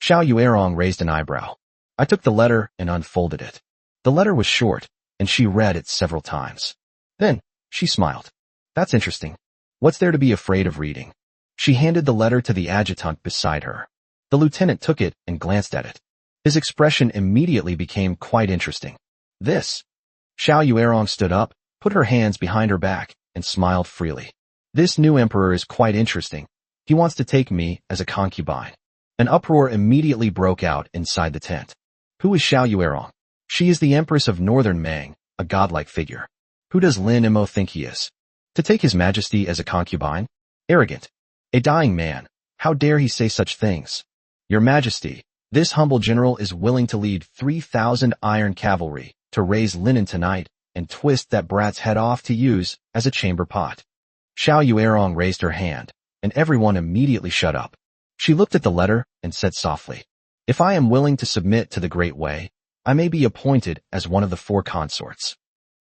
Xiao Yuerong raised an eyebrow. I took the letter and unfolded it. The letter was short, and she read it several times. Then, she smiled. That's interesting. What's there to be afraid of reading? She handed the letter to the adjutant beside her. The lieutenant took it and glanced at it. His expression immediately became quite interesting. This. Xiao Yuerong stood up, put her hands behind her back, and smiled freely. This new emperor is quite interesting. He wants to take me as a concubine. An uproar immediately broke out inside the tent. Who is Xiao Yuerong? She is the Empress of Northern Mang, a godlike figure. Who does Lin Mo think he is? To take his Majesty as a concubine? Arrogant. A dying man. How dare he say such things? Your Majesty, this humble general is willing to lead 3,000 iron cavalry to raise Linen tonight and twist that brat's head off to use as a chamber pot. Xiao Yuerong raised her hand, and everyone immediately shut up. She looked at the letter and said softly, if I am willing to submit to the Great Wei, I may be appointed as one of the 4 consorts.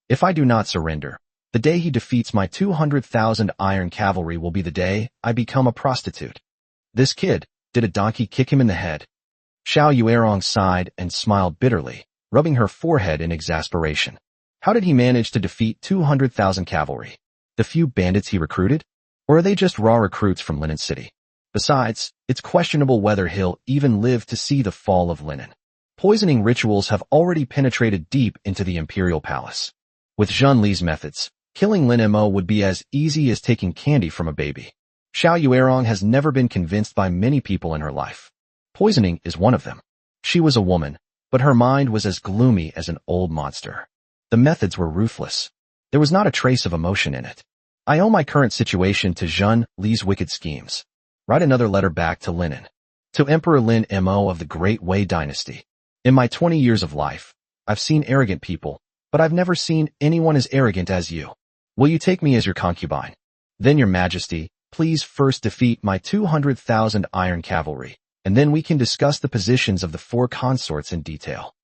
If I do not surrender, the day he defeats my 200,000 iron cavalry will be the day I become a prostitute. This kid, did a donkey kick him in the head? Xiao Yuerong sighed and smiled bitterly, rubbing her forehead in exasperation. How did he manage to defeat 200,000 cavalry? The few bandits he recruited? Or are they just raw recruits from Linen City? Besides, it's questionable whether he'll even live to see the fall of Linen. Poisoning rituals have already penetrated deep into the imperial palace. With Junli's methods, killing Lin Mo would be as easy as taking candy from a baby. Xiao Yuerong has never been convinced by many people in her life. Poisoning is one of them. She was a woman, but her mind was as gloomy as an old monster. The methods were ruthless. There was not a trace of emotion in it. I owe my current situation to Zhun Li's wicked schemes. Write another letter back to Linen. To Emperor Lin Mo of the Great Wei dynasty. In my 20 years of life, I've seen arrogant people, but I've never seen anyone as arrogant as you. Will you take me as your concubine? Then your Majesty, please first defeat my 200,000 iron cavalry, and then we can discuss the positions of the 4 consorts in detail.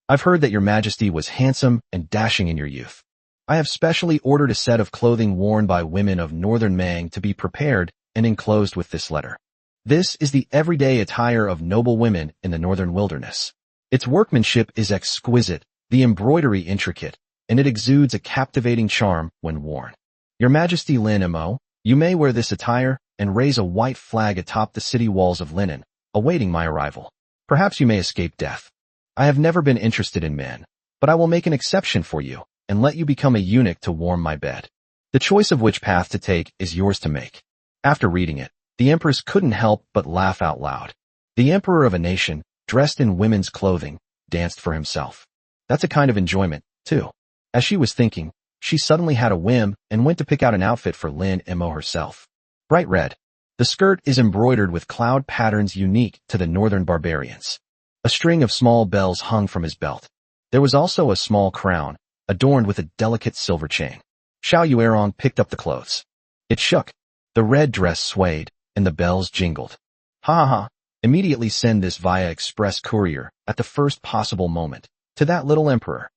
I've heard that your Majesty was handsome and dashing in your youth. I have specially ordered a set of clothing worn by women of Northern Mang to be prepared and enclosed with this letter. This is the everyday attire of noble women in the northern wilderness. Its workmanship is exquisite, the embroidery intricate, and it exudes a captivating charm when worn. Your Majesty Lin Mo, you may wear this attire and raise a white flag atop the city walls of Linen, awaiting my arrival. Perhaps you may escape death. I have never been interested in men, but I will make an exception for you and let you become a eunuch to warm my bed. The choice of which path to take is yours to make. After reading it, The empress couldn't help but laugh out loud. The emperor of a nation, dressed in women's clothing, danced for himself. That's a kind of enjoyment, too. As she was thinking, she suddenly had a whim and went to pick out an outfit for Lin Mo herself. Bright red. The skirt is embroidered with cloud patterns unique to the northern barbarians. A string of small bells hung from his belt. There was also a small crown, adorned with a delicate silver chain. Xiao Yuerong picked up the clothes. It shook. The red dress swayed, and the bells jingled. Ha ha ha. Immediately send this via express courier, at the first possible moment, to that little emperor.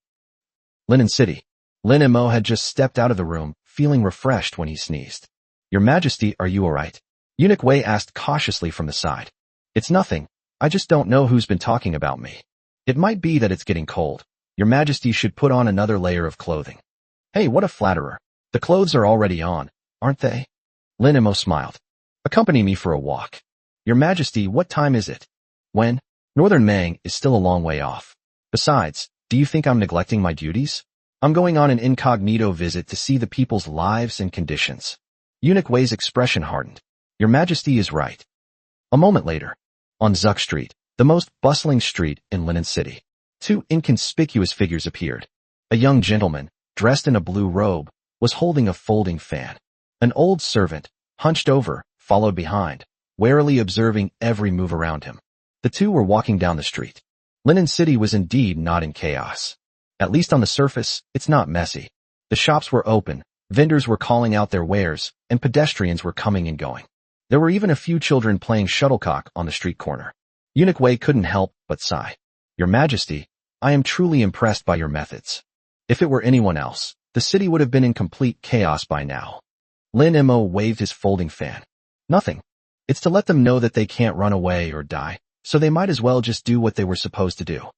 Linen City. Lin Mo had just stepped out of the room, feeling refreshed when he sneezed. Your Majesty, are you alright? Eunuch Wei asked cautiously from the side. It's nothing. I just don't know who's been talking about me. It might be that it's getting cold. Your Majesty should put on another layer of clothing. Hey, what a flatterer. The clothes are already on, aren't they? Lin Mo smiled. Accompany me for a walk. Your Majesty, what time is it? When? Northern Mang is still a long way off. Besides, do you think I'm neglecting my duties? I'm going on an incognito visit to see the people's lives and conditions. Eunuch Wei's expression hardened. Your Majesty is right. A moment later, on Zuk Street, the most bustling street in Linen City, two inconspicuous figures appeared. A young gentleman, dressed in a blue robe, was holding a folding fan. An old servant, hunched over, followed behind, warily observing every move around him. The two were walking down the street. Linen City was indeed not in chaos. At least on the surface, it's not messy. The shops were open, vendors were calling out their wares, and pedestrians were coming and going. There were even a few children playing shuttlecock on the street corner. Eunuch Wei couldn't help but sigh. Your Majesty, I am truly impressed by your methods. If it were anyone else, the city would have been in complete chaos by now. Lin Mo waved his folding fan. Nothing. It's to let them know that they can't run away or die, so they might as well just do what they were supposed to do.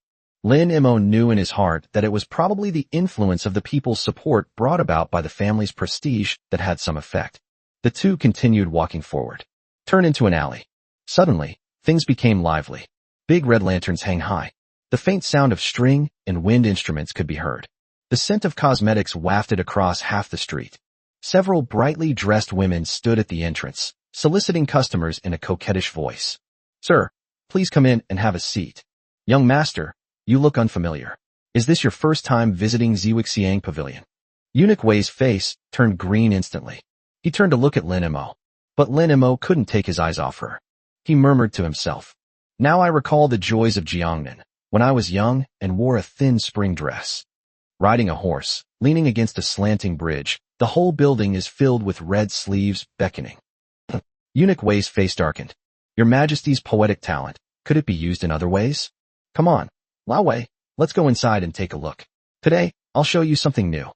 Lin Mo knew in his heart that it was probably the influence of the people's support brought about by the family's prestige that had some effect. The two continued walking forward. Turn into an alley. Suddenly, things became lively. Big red lanterns hang high. The faint sound of string and wind instruments could be heard. The scent of cosmetics wafted across half the street. Several brightly dressed women stood at the entrance, soliciting customers in a coquettish voice. Sir, please come in and have a seat. Young master, you look unfamiliar. Is this your first time visiting Ziwixiang Pavilion? Eunuch Wei's face turned green instantly. He turned to look at Lin Mo, but Lin Mo couldn't take his eyes off her. He murmured to himself. Now I recall the joys of Jiangnan, when I was young and wore a thin spring dress. Riding a horse, leaning against a slanting bridge, the whole building is filled with red sleeves beckoning. Eunuch Wei's face darkened. Your Majesty's poetic talent, could it be used in other ways? Come on, Lao Wei, let's go inside and take a look. Today, I'll show you something new.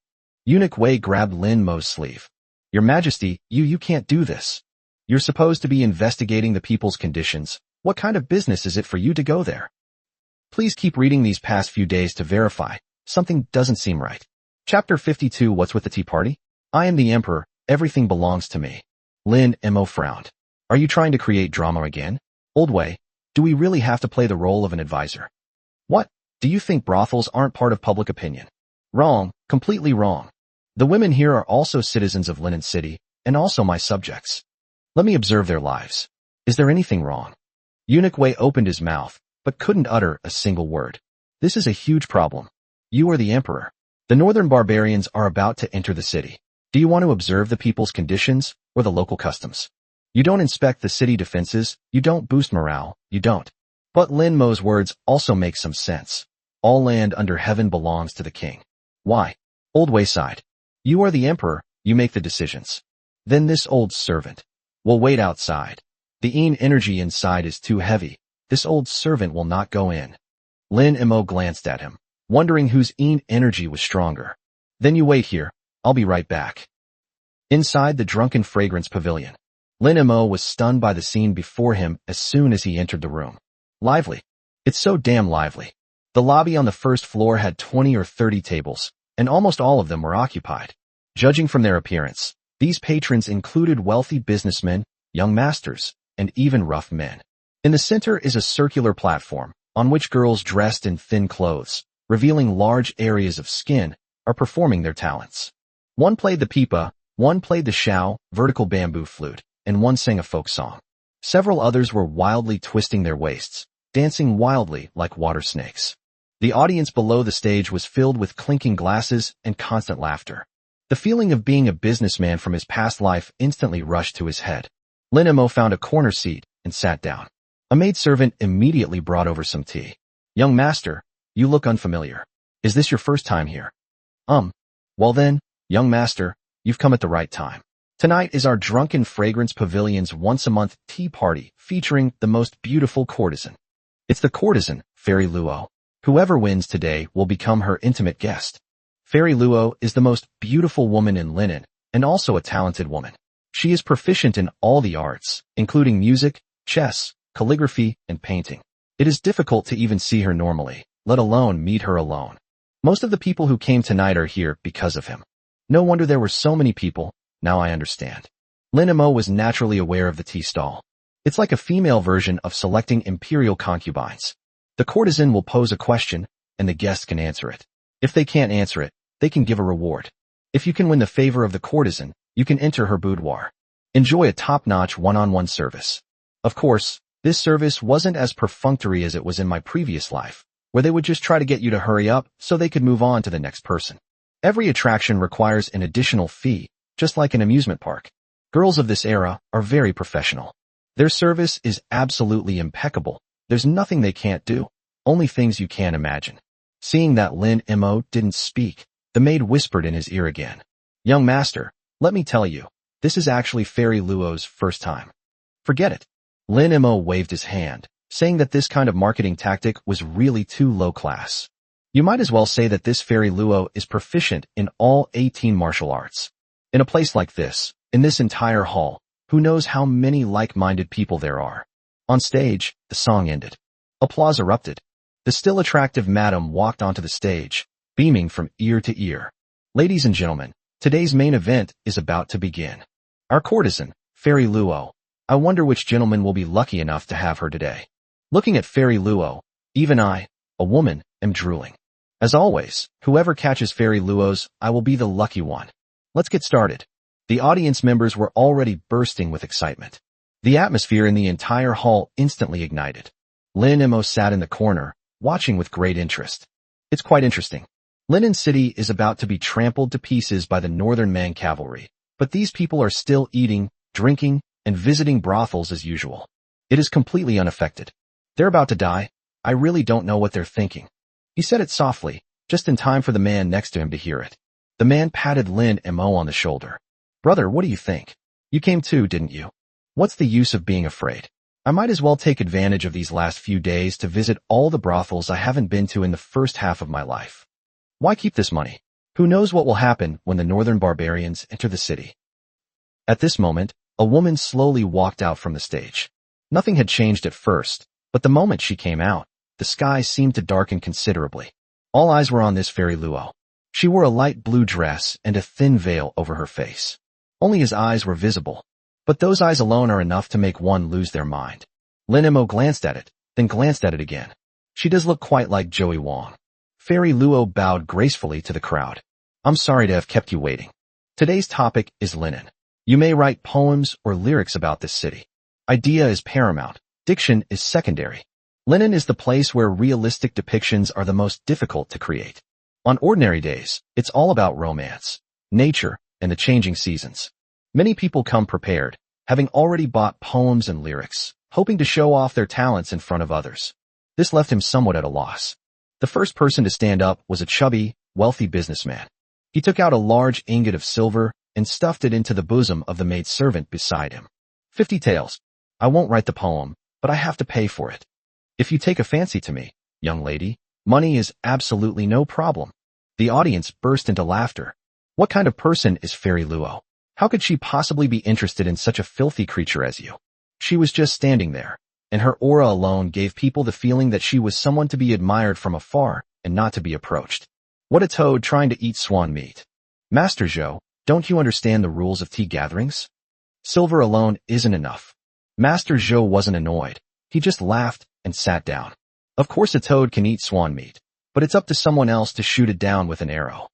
Eunuch Wei grabbed Lin Mo's sleeve. Your Majesty, you can't do this. You're supposed to be investigating the people's conditions. What kind of business is it for you to go there? Please keep reading these past few days to verify. Something doesn't seem right. Chapter 52. What's with the tea party? I am the emperor. Everything belongs to me. Lin Mo frowned. Are you trying to create drama again? Old Wei, do we really have to play the role of an advisor? What? Do you think brothels aren't part of public opinion? Wrong. Completely wrong. The women here are also citizens of Linen City, and also my subjects. Let me observe their lives. Is there anything wrong? Eunuch Wei opened his mouth, but couldn't utter a single word. This is a huge problem. You are the emperor. The northern barbarians are about to enter the city. Do you want to observe the people's conditions, or the local customs? You don't inspect the city defenses, you don't boost morale, you don't. But Lin Mo's words also make some sense. All land under heaven belongs to the king. Why? Old Wei sighed. You are the emperor, you make the decisions. Then this old servant will wait outside. The Yin energy inside is too heavy. This old servant will not go in. Lin Mo glanced at him, wondering whose Yin energy was stronger. Then you wait here, I'll be right back. Inside the Drunken Fragrance Pavilion, Lin Mo was stunned by the scene before him as soon as he entered the room. Lively. It's so damn lively. The lobby on the first floor had 20 or 30 tables, and almost all of them were occupied. Judging from their appearance, these patrons included wealthy businessmen, young masters, and even rough men. In the center is a circular platform, on which girls dressed in thin clothes, revealing large areas of skin, are performing their talents. One played the pipa, one played the xiao, vertical bamboo flute, and one sang a folk song. Several others were wildly twisting their waists, dancing wildly like water snakes. The audience below the stage was filled with clinking glasses and constant laughter. The feeling of being a businessman from his past life instantly rushed to his head. Lin Mo found a corner seat and sat down. A maidservant immediately brought over some tea. "Young master, you look unfamiliar. Is this your first time here?" Well then, young master, you've come at the right time. Tonight is our Drunken Fragrance Pavilion's once-a-month tea party featuring the most beautiful courtesan. It's the courtesan, Fairy Luo. Whoever wins today will become her intimate guest. Fairy Luo is the most beautiful woman in Linen, and also a talented woman. She is proficient in all the arts, including music, chess, calligraphy, and painting. It is difficult to even see her normally, let alone meet her alone. Most of the people who came tonight are here because of him. No wonder there were so many people. Now I understand. Lin Mo was naturally aware of the tea stall. It's like a female version of selecting imperial concubines. The courtesan will pose a question, and the guest can answer it. If they can't answer it, they can give a reward. If you can win the favor of the courtesan, you can enter her boudoir. Enjoy a top-notch one-on-one service. Of course, this service wasn't as perfunctory as it was in my previous life, where they would just try to get you to hurry up so they could move on to the next person. Every attraction requires an additional fee, just like an amusement park. Girls of this era are very professional. Their service is absolutely impeccable. There's nothing they can't do, only things you can't imagine. Seeing that Lin Mo didn't speak, the maid whispered in his ear again. "Young master, let me tell you, this is actually Fairy Luo's first time." "Forget it." Lin Mo waved his hand, saying that this kind of marketing tactic was really too low class. You might as well say that this Fairy Luo is proficient in all 18 martial arts. In a place like this, in this entire hall, who knows how many like-minded people there are. On stage, the song ended. Applause erupted. The still attractive madam walked onto the stage, beaming from ear to ear. "Ladies and gentlemen, today's main event is about to begin. Our courtesan, Fairy Luo. I wonder which gentleman will be lucky enough to have her today." Looking at Fairy Luo, even I, a woman, am drooling. As always, whoever catches Fairy Luo's, I will be the lucky one. Let's get started. The audience members were already bursting with excitement. The atmosphere in the entire hall instantly ignited. Lin Mo sat in the corner, watching with great interest. It's quite interesting. Linen City is about to be trampled to pieces by the Northern Man cavalry, but these people are still eating, drinking, and visiting brothels as usual. It is completely unaffected. They're about to die. I really don't know what they're thinking. He said it softly, just in time for the man next to him to hear it. The man patted Lin Mo on the shoulder. "Brother, what do you think? You came too, didn't you? What's the use of being afraid? I might as well take advantage of these last few days to visit all the brothels I haven't been to in the first half of my life. Why keep this money? Who knows what will happen when the northern barbarians enter the city?" At this moment, a woman slowly walked out from the stage. Nothing had changed at first, but the moment she came out, the sky seemed to darken considerably. All eyes were on this Fairy Luo. She wore a light blue dress and a thin veil over her face. Only his eyes were visible, but those eyes alone are enough to make one lose their mind. Lin Mo glanced at it, then glanced at it again. She does look quite like Joey Wong. Fairy Luo bowed gracefully to the crowd. "I'm sorry to have kept you waiting. Today's topic is linen. You may write poems or lyrics about this city. Idea is paramount, diction is secondary. Linen is the place where realistic depictions are the most difficult to create. On ordinary days, it's all about romance, nature, and the changing seasons. Many people come prepared, having already bought poems and lyrics, hoping to show off their talents in front of others. This left him somewhat at a loss. The first person to stand up was a chubby, wealthy businessman. He took out a large ingot of silver and stuffed it into the bosom of the maidservant beside him. 50 taels. I won't write the poem, but I have to pay for it. If you take a fancy to me, young lady, money is absolutely no problem." The audience burst into laughter. What kind of person is Fairy Luo? How could she possibly be interested in such a filthy creature as you? She was just standing there, and her aura alone gave people the feeling that she was someone to be admired from afar and not to be approached. What a toad trying to eat swan meat. "Master Zhou, don't you understand the rules of tea gatherings? Silver alone isn't enough." Master Zhou wasn't annoyed. He just laughed and sat down. Of course a toad can eat swan meat, but it's up to someone else to shoot it down with an arrow.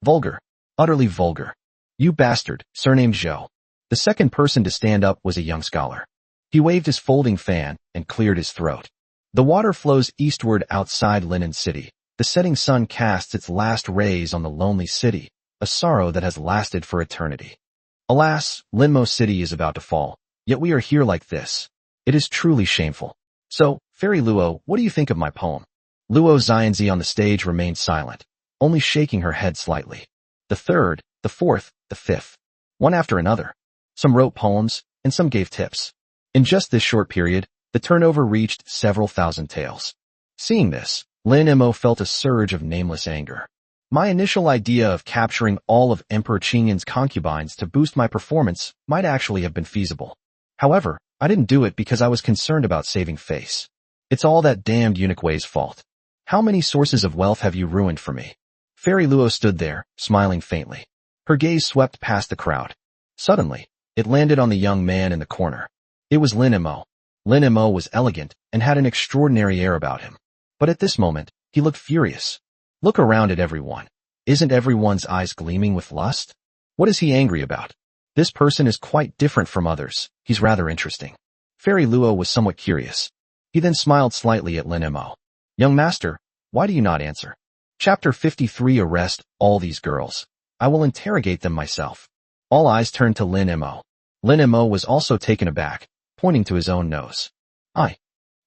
Vulgar. Utterly vulgar. "You bastard, surnamed Zhou. The second person to stand up was a young scholar. He waved his folding fan and cleared his throat. The water flows eastward outside Linen City. The setting sun casts its last rays on the lonely city, a sorrow that has lasted for eternity. Alas, Linmo City is about to fall, yet we are here like this. It is truly shameful. So, Fairy Luo, what do you think of my poem? Luo Xianzi on the stage remained silent, only shaking her head slightly. The third, the fourth, the fifth. One after another. Some wrote poems, and some gave tips. In just this short period, the turnover reached several thousand taels. Seeing this, Lin Mo felt a surge of nameless anger. My initial idea of capturing all of Emperor Qingyan's concubines to boost my performance might actually have been feasible. However, I didn't do it because I was concerned about saving face. It's all that damned eunuch Wei's fault. How many sources of wealth have you ruined for me? Fairy Luo stood there, smiling faintly. Her gaze swept past the crowd. Suddenly, it landed on the young man in the corner. It was Lin Mo. Lin Mo was elegant and had an extraordinary air about him. But at this moment, he looked furious. Look around at everyone. Isn't everyone's eyes gleaming with lust? What is he angry about? This person is quite different from others. He's rather interesting. Fairy Luo was somewhat curious. He then smiled slightly at Lin Mo. Young master, why do you not answer? Chapter 53. Arrest all these girls. I will interrogate them myself. All eyes turned to Lin Mo. Lin Mo was also taken aback, pointing to his own nose.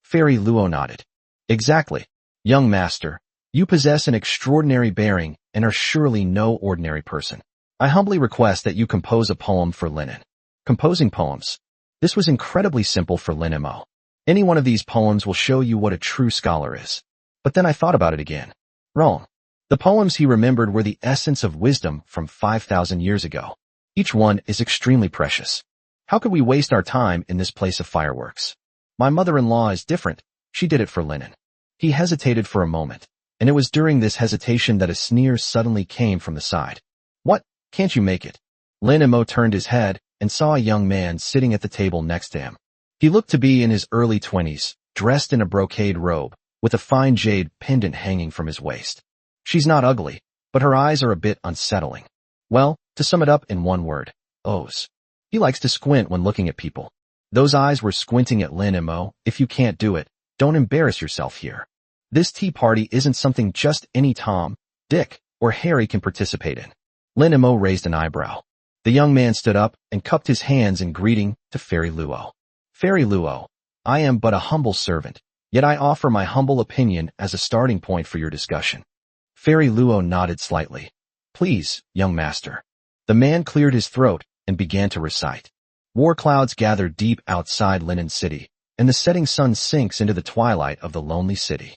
Fairy Luo nodded. Exactly. Young master, you possess an extraordinary bearing and are surely no ordinary person. I humbly request that you compose a poem for Linen. Composing poems. This was incredibly simple for Lin Mo. Any one of these poems will show you what a true scholar is. But then I thought about it again. Wrong. The poems he remembered were the essence of wisdom from 5,000 years ago. Each one is extremely precious. How could we waste our time in this place of fireworks? My mother-in-law is different. She did it for Linen. He hesitated for a moment, and it was during this hesitation that a sneer suddenly came from the side. What? Can't you make it? Lin Mo turned his head and saw a young man sitting at the table next to him. He looked to be in his early 20s, dressed in a brocade robe, with a fine jade pendant hanging from his waist. She's not ugly, but her eyes are a bit unsettling. Well, to sum it up in one word, O's. He likes to squint when looking at people. Those eyes were squinting at Lin Mo. If you can't do it, don't embarrass yourself here. This tea party isn't something just any Tom, Dick, or Harry can participate in. Lin Mo raised an eyebrow. The young man stood up and cupped his hands in greeting to Fairy Luo. Fairy Luo, I am but a humble servant, yet I offer my humble opinion as a starting point for your discussion. Fairy Luo nodded slightly. Please, young master. The man cleared his throat and began to recite. War clouds gather deep outside Linen City, and the setting sun sinks into the twilight of the lonely city.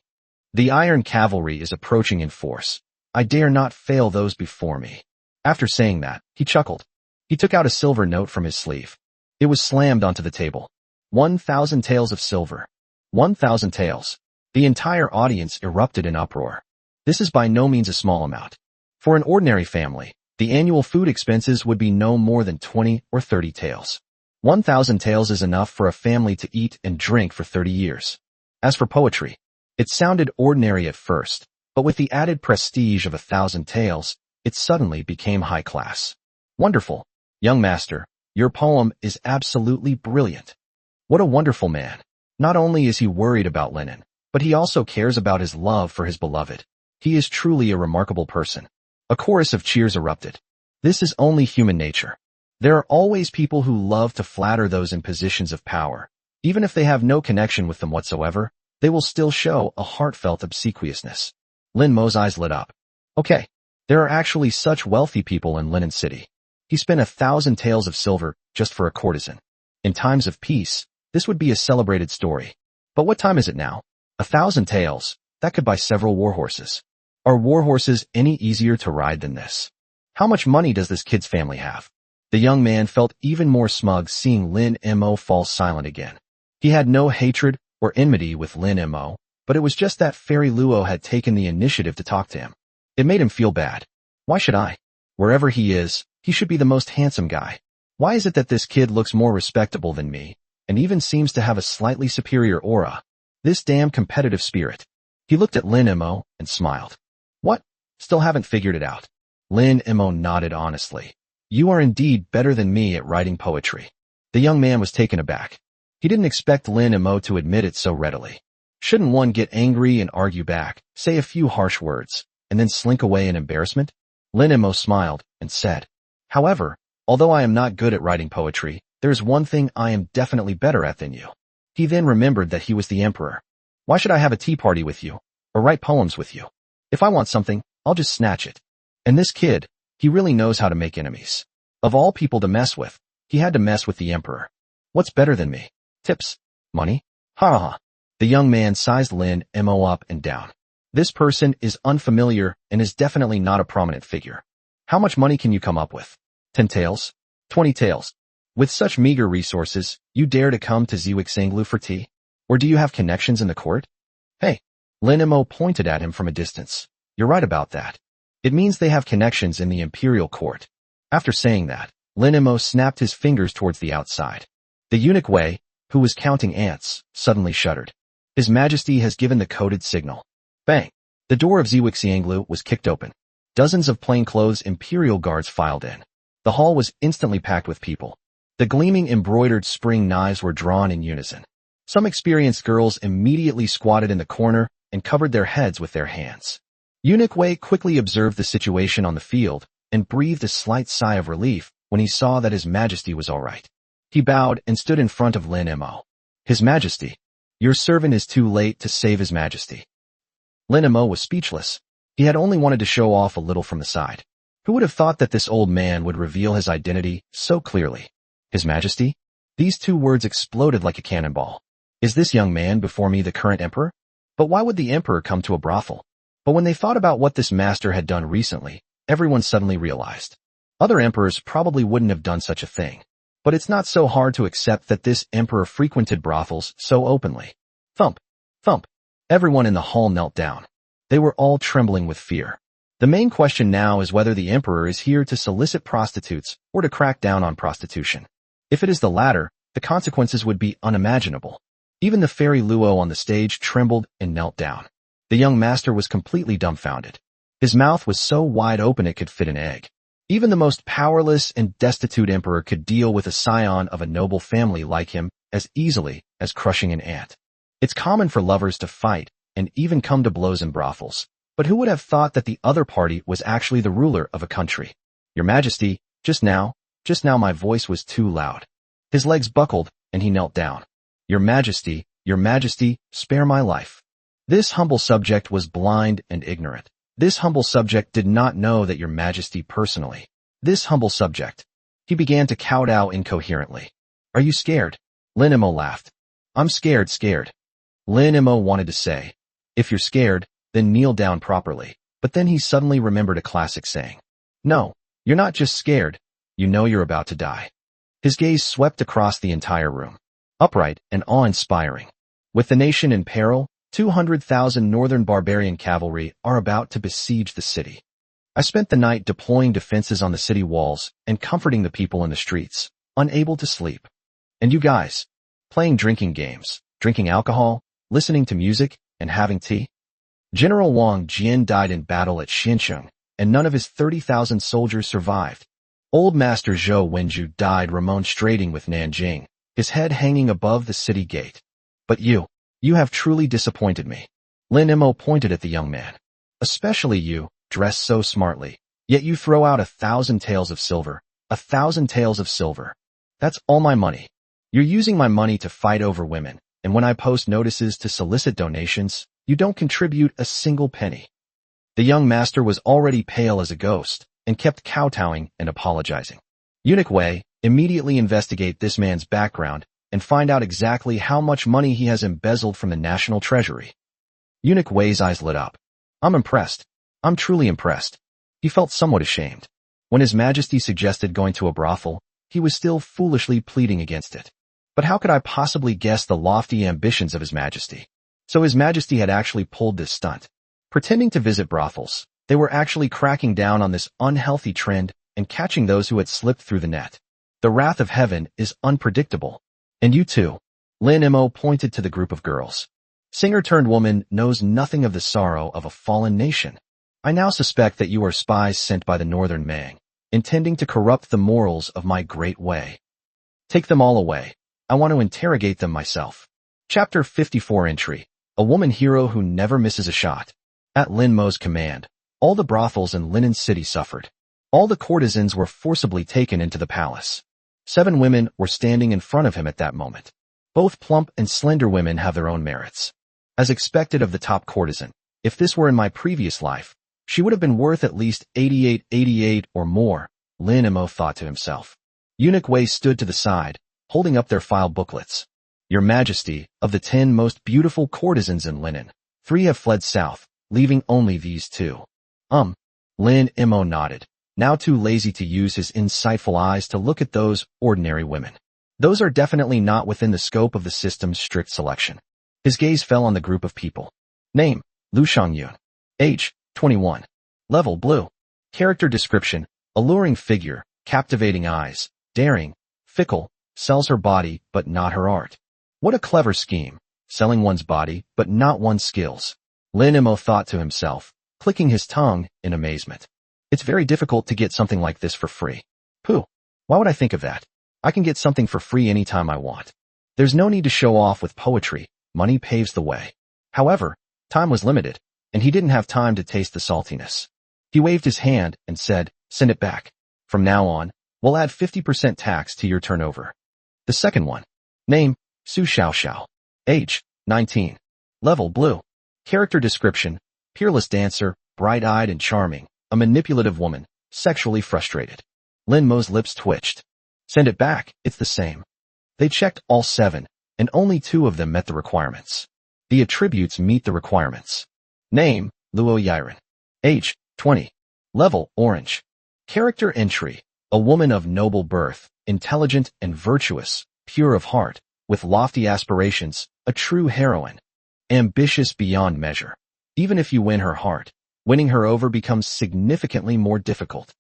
The iron cavalry is approaching in force. I dare not fail those before me. After saying that, he chuckled. He took out a silver note from his sleeve. It was slammed onto the table. 1,000 taels of silver. 1,000 taels. The entire audience erupted in uproar. This is by no means a small amount. For an ordinary family, the annual food expenses would be no more than 20 or 30 taels. 1,000 taels is enough for a family to eat and drink for 30 years. As for poetry, it sounded ordinary at first, but with the added prestige of 1,000 taels, it suddenly became high class. Wonderful. Young master, your poem is absolutely brilliant. What a wonderful man. Not only is he worried about Linen, but he also cares about his love for his beloved. He is truly a remarkable person. A chorus of cheers erupted. This is only human nature. There are always people who love to flatter those in positions of power. Even if they have no connection with them whatsoever, they will still show a heartfelt obsequiousness. Lin Mo's eyes lit up. Okay, there are actually such wealthy people in Linen City. He spent 1,000 taels of silver just for a courtesan. In times of peace, this would be a celebrated story. But what time is it now? 1,000 taels, that could buy several warhorses. Are warhorses any easier to ride than this? How much money does this kid's family have? The young man felt even more smug seeing Lin Mo fall silent again. He had no hatred or enmity with Lin Mo, but it was just that Fairy Luo had taken the initiative to talk to him. It made him feel bad. Why should I? Wherever he is, he should be the most handsome guy. Why is it that this kid looks more respectable than me, and even seems to have a slightly superior aura? This damn competitive spirit. He looked at Lin Mo and smiled. What? Still haven't figured it out. Lin Mo nodded honestly. You are indeed better than me at writing poetry. The young man was taken aback. He didn't expect Lin Mo to admit it so readily. Shouldn't one get angry and argue back, say a few harsh words, and then slink away in embarrassment? Lin Mo smiled and said, "However, although I am not good at writing poetry, there is one thing I am definitely better at than you." He then remembered that he was the emperor. "Why should I have a tea party with you, or write poems with you? If I want something, I'll just snatch it." And this kid, he really knows how to make enemies. Of all people to mess with, he had to mess with the emperor. What's better than me? Tips? Money? Ha ha ha. The young man sized Lin Mo up and down. This person is unfamiliar and is definitely not a prominent figure. How much money can you come up with? 10 taels? 20 taels? With such meager resources, you dare to come to Ziwixanglu for tea? Or do you have connections in the court? Hey, Lin Mo pointed at him from a distance. You're right about that. It means they have connections in the imperial court. After saying that, Lin Mo snapped his fingers towards the outside. The eunuch Wei, who was counting ants, suddenly shuddered. His Majesty has given the coded signal. Bang! The door of Ziwixanglu was kicked open. Dozens of plainclothes imperial guards filed in. The hall was instantly packed with people. The gleaming embroidered spring knives were drawn in unison. Some experienced girls immediately squatted in the corner and covered their heads with their hands. Eunuch Wei quickly observed the situation on the field and breathed a slight sigh of relief when he saw that His Majesty was all right. He bowed and stood in front of Lin Mo. His Majesty, your servant is too late to save His Majesty. Lin Mo was speechless. He had only wanted to show off a little from the side. Who would have thought that this old man would reveal his identity so clearly? His Majesty? These two words exploded like a cannonball. Is this young man before me the current emperor? But why would the emperor come to a brothel? But when they thought about what this master had done recently, everyone suddenly realized. Other emperors probably wouldn't have done such a thing. But it's not so hard to accept that this emperor frequented brothels so openly. Thump! Thump! Everyone in the hall knelt down. They were all trembling with fear. The main question now is whether the emperor is here to solicit prostitutes or to crack down on prostitution. If it is the latter, the consequences would be unimaginable. Even the fairy Luo on the stage trembled and knelt down. The young master was completely dumbfounded. His mouth was so wide open it could fit an egg. Even the most powerless and destitute emperor could deal with a scion of a noble family like him as easily as crushing an ant. It's common for lovers to fight and even come to blows in brothels. But who would have thought that the other party was actually the ruler of a country? Your Majesty, just now my voice was too loud. His legs buckled and he knelt down. Your Majesty, spare my life. This humble subject was blind and ignorant. This humble subject did not know that Your Majesty personally. This humble subject. He began to kowtow incoherently. Are you scared? Lin Mo laughed. I'm scared. Lin Mo wanted to say, if you're scared, then kneel down properly. But then he suddenly remembered a classic saying. No, you're not just scared. You know you're about to die. His gaze swept across the entire room. Upright and awe-inspiring. With the nation in peril, 200,000 northern barbarian cavalry are about to besiege the city. I spent the night deploying defenses on the city walls and comforting the people in the streets, unable to sleep. And you guys, playing drinking games, drinking alcohol, listening to music, and having tea? General Wang Jian died in battle at Xincheng, and none of his 30,000 soldiers survived. Old Master Zhou Wenju died remonstrating with Nanjing, his head hanging above the city gate. But you have truly disappointed me. Lin Mo pointed at the young man. Especially you, dressed so smartly, yet you throw out 1,000 taels of silver. 1,000 taels of silver. That's all my money. You're using my money to fight over women, and when I post notices to solicit donations, you don't contribute a single penny. The young master was already pale as a ghost, and kept kowtowing and apologizing. Eunuch Wei, immediately investigate this man's background and find out exactly how much money he has embezzled from the national treasury. Eunuch Wei's eyes lit up. I'm impressed. I'm truly impressed. He felt somewhat ashamed. When His Majesty suggested going to a brothel, he was still foolishly pleading against it. But how could I possibly guess the lofty ambitions of His Majesty? So His Majesty had actually pulled this stunt. Pretending to visit brothels, they were actually cracking down on this unhealthy trend and catching those who had slipped through the net. The wrath of heaven is unpredictable. And you too. Lin Mo pointed to the group of girls. Singer-turned-woman knows nothing of the sorrow of a fallen nation. I now suspect that you are spies sent by the Northern Mang. intending to corrupt the morals of my great way. Take them all away. I want to interrogate them myself. Chapter 54 Entry. A woman hero who never misses a shot. At Lin Mo's command, all the brothels in Linen City suffered. All the courtesans were forcibly taken into the palace. 7 women were standing in front of him at that moment. Both plump and slender women have their own merits. As expected of the top courtesan, if this were in my previous life, she would have been worth at least 88 or more, Lin Mo thought to himself. Eunuch Wei stood to the side, holding up their file booklets. Your Majesty, of the 10 most beautiful courtesans in Linen, 3 have fled south, leaving only these 2. Lin Mo nodded, now too lazy to use his insightful eyes to look at those ordinary women. Those are definitely not within the scope of the system's strict selection. His gaze fell on the group of people. Name, Lu Shangyun. Age, 21. Level, blue. Character description, alluring figure, captivating eyes, daring, fickle, sells her body but not her art. What a clever scheme, selling one's body but not one's skills. Lin Mo thought to himself, clicking his tongue in amazement. It's very difficult to get something like this for free. Pooh, why would I think of that? I can get something for free anytime I want. There's no need to show off with poetry, money paves the way. However, time was limited, and he didn't have time to taste the saltiness. He waved his hand and said, send it back. From now on, we'll add 50% tax to your turnover. The second one. Name, Su Xiaoxiao. Age, 19. Level, blue. Character description, peerless dancer, bright-eyed and charming, a manipulative woman, sexually frustrated. Lin Mo's lips twitched. Send it back, it's the same. They checked all 7, and only 2 of them met the requirements. The attributes meet the requirements. Name, Luo Yiren. Age, 20. Level, orange. Character entry, a woman of noble birth, intelligent and virtuous, pure of heart, with lofty aspirations, a true heroine. Ambitious beyond measure. Even if you win her heart, winning her over becomes significantly more difficult.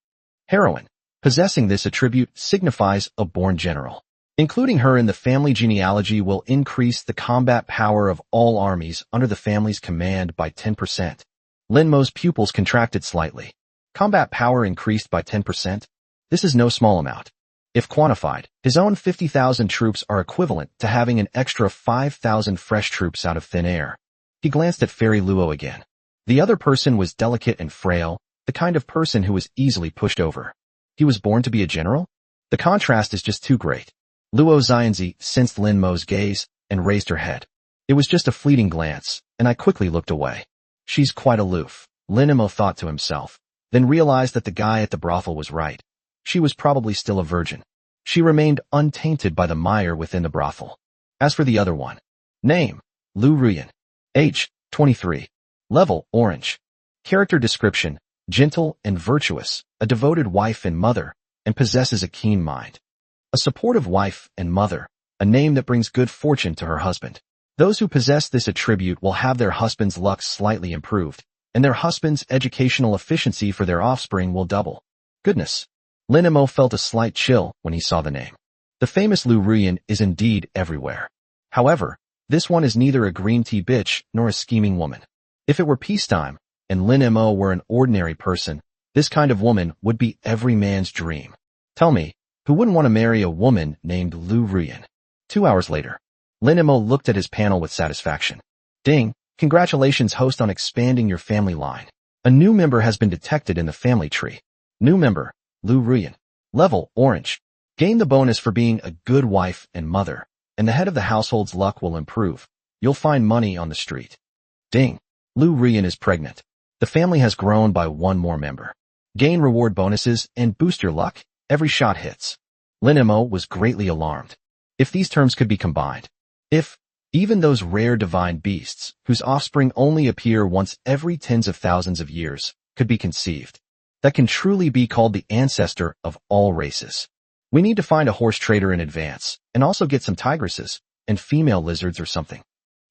Heroine. Possessing this attribute signifies a born general. Including her in the family genealogy will increase the combat power of all armies under the family's command by 10%. Lin Mo's pupils contracted slightly. Combat power increased by 10%? This is no small amount. If quantified, his own 50,000 troops are equivalent to having an extra 5,000 fresh troops out of thin air. He glanced at Fairy Luo again. The other person was delicate and frail, the kind of person who was easily pushed over. He was born to be a general? The contrast is just too great. Luo Xianzi sensed Lin Mo's gaze and raised her head. It was just a fleeting glance, and I quickly looked away. She's quite aloof, Lin Mo thought to himself, then realized that the guy at the brothel was right. She was probably still a virgin. She remained untainted by the mire within the brothel. As for the other one. Name, Lu Ruyan. Age, 23. Level, orange. Character description, gentle and virtuous, a devoted wife and mother, and possesses a keen mind. A supportive wife and mother, a name that brings good fortune to her husband. Those who possess this attribute will have their husband's luck slightly improved, and their husband's educational efficiency for their offspring will double. Goodness. Lin Mo felt a slight chill when he saw the name. The famous Lu Ruyan is indeed everywhere. However, this one is neither a green tea bitch nor a scheming woman. If it were peacetime, and Lin Mo were an ordinary person, this kind of woman would be every man's dream. Tell me, who wouldn't want to marry a woman named Lu Ruyan? 2 hours later, Lin Mo looked at his panel with satisfaction. Ding, congratulations host on expanding your family line. A new member has been detected in the family tree. New member, Lu Ruyan. Level, orange. Gain the bonus for being a good wife and mother, and the head of the household's luck will improve. You'll find money on the street. Ding. Lu Ruyan is pregnant. The family has grown by 1 more member. Gain reward bonuses and boost your luck. Every shot hits. Lin Mo was greatly alarmed. If these terms could be combined. If, even those rare divine beasts, whose offspring only appear once every tens of thousands of years, could be conceived. That can truly be called the ancestor of all races. We need to find a horse trader in advance, and also get some tigresses, and female lizards or something.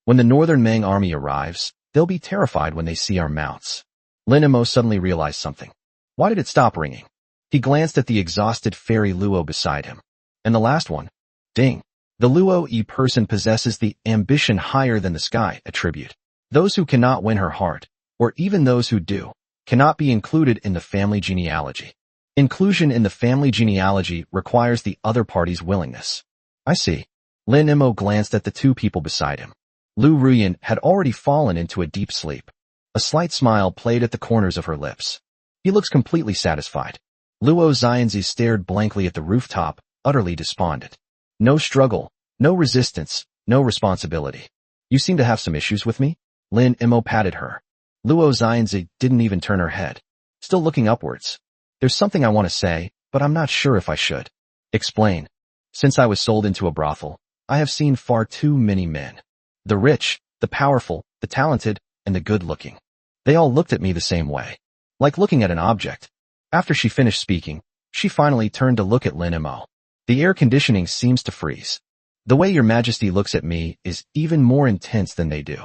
When the Northern Meng army arrives, they'll be terrified when they see our mounts. Lin Mo suddenly realized something. Why did it stop ringing? He glanced at the exhausted Fairy Luo beside him. And the last one. Ding. The Luo-E person possesses the ambition higher than the sky attribute. Those who cannot win her heart, or even those who do, cannot be included in the family genealogy. Inclusion in the family genealogy requires the other party's willingness. I see. Lin Mo glanced at the two people beside him. Lu Ruyan had already fallen into a deep sleep. A slight smile played at the corners of her lips. He looks completely satisfied. Luo Xianzi stared blankly at the rooftop, utterly despondent. No struggle, no resistance, no responsibility. You seem to have some issues with me? Lin Mo patted her. Luo Xianzi didn't even turn her head, still looking upwards. There's something I want to say, but I'm not sure if I should. Explain. Since I was sold into a brothel, I have seen far too many men. The rich, the powerful, the talented, and the good-looking. They all looked at me the same way. Like looking at an object. After she finished speaking, she finally turned to look at Lin Mo. The air conditioning seems to freeze. The way your majesty looks at me is even more intense than they do.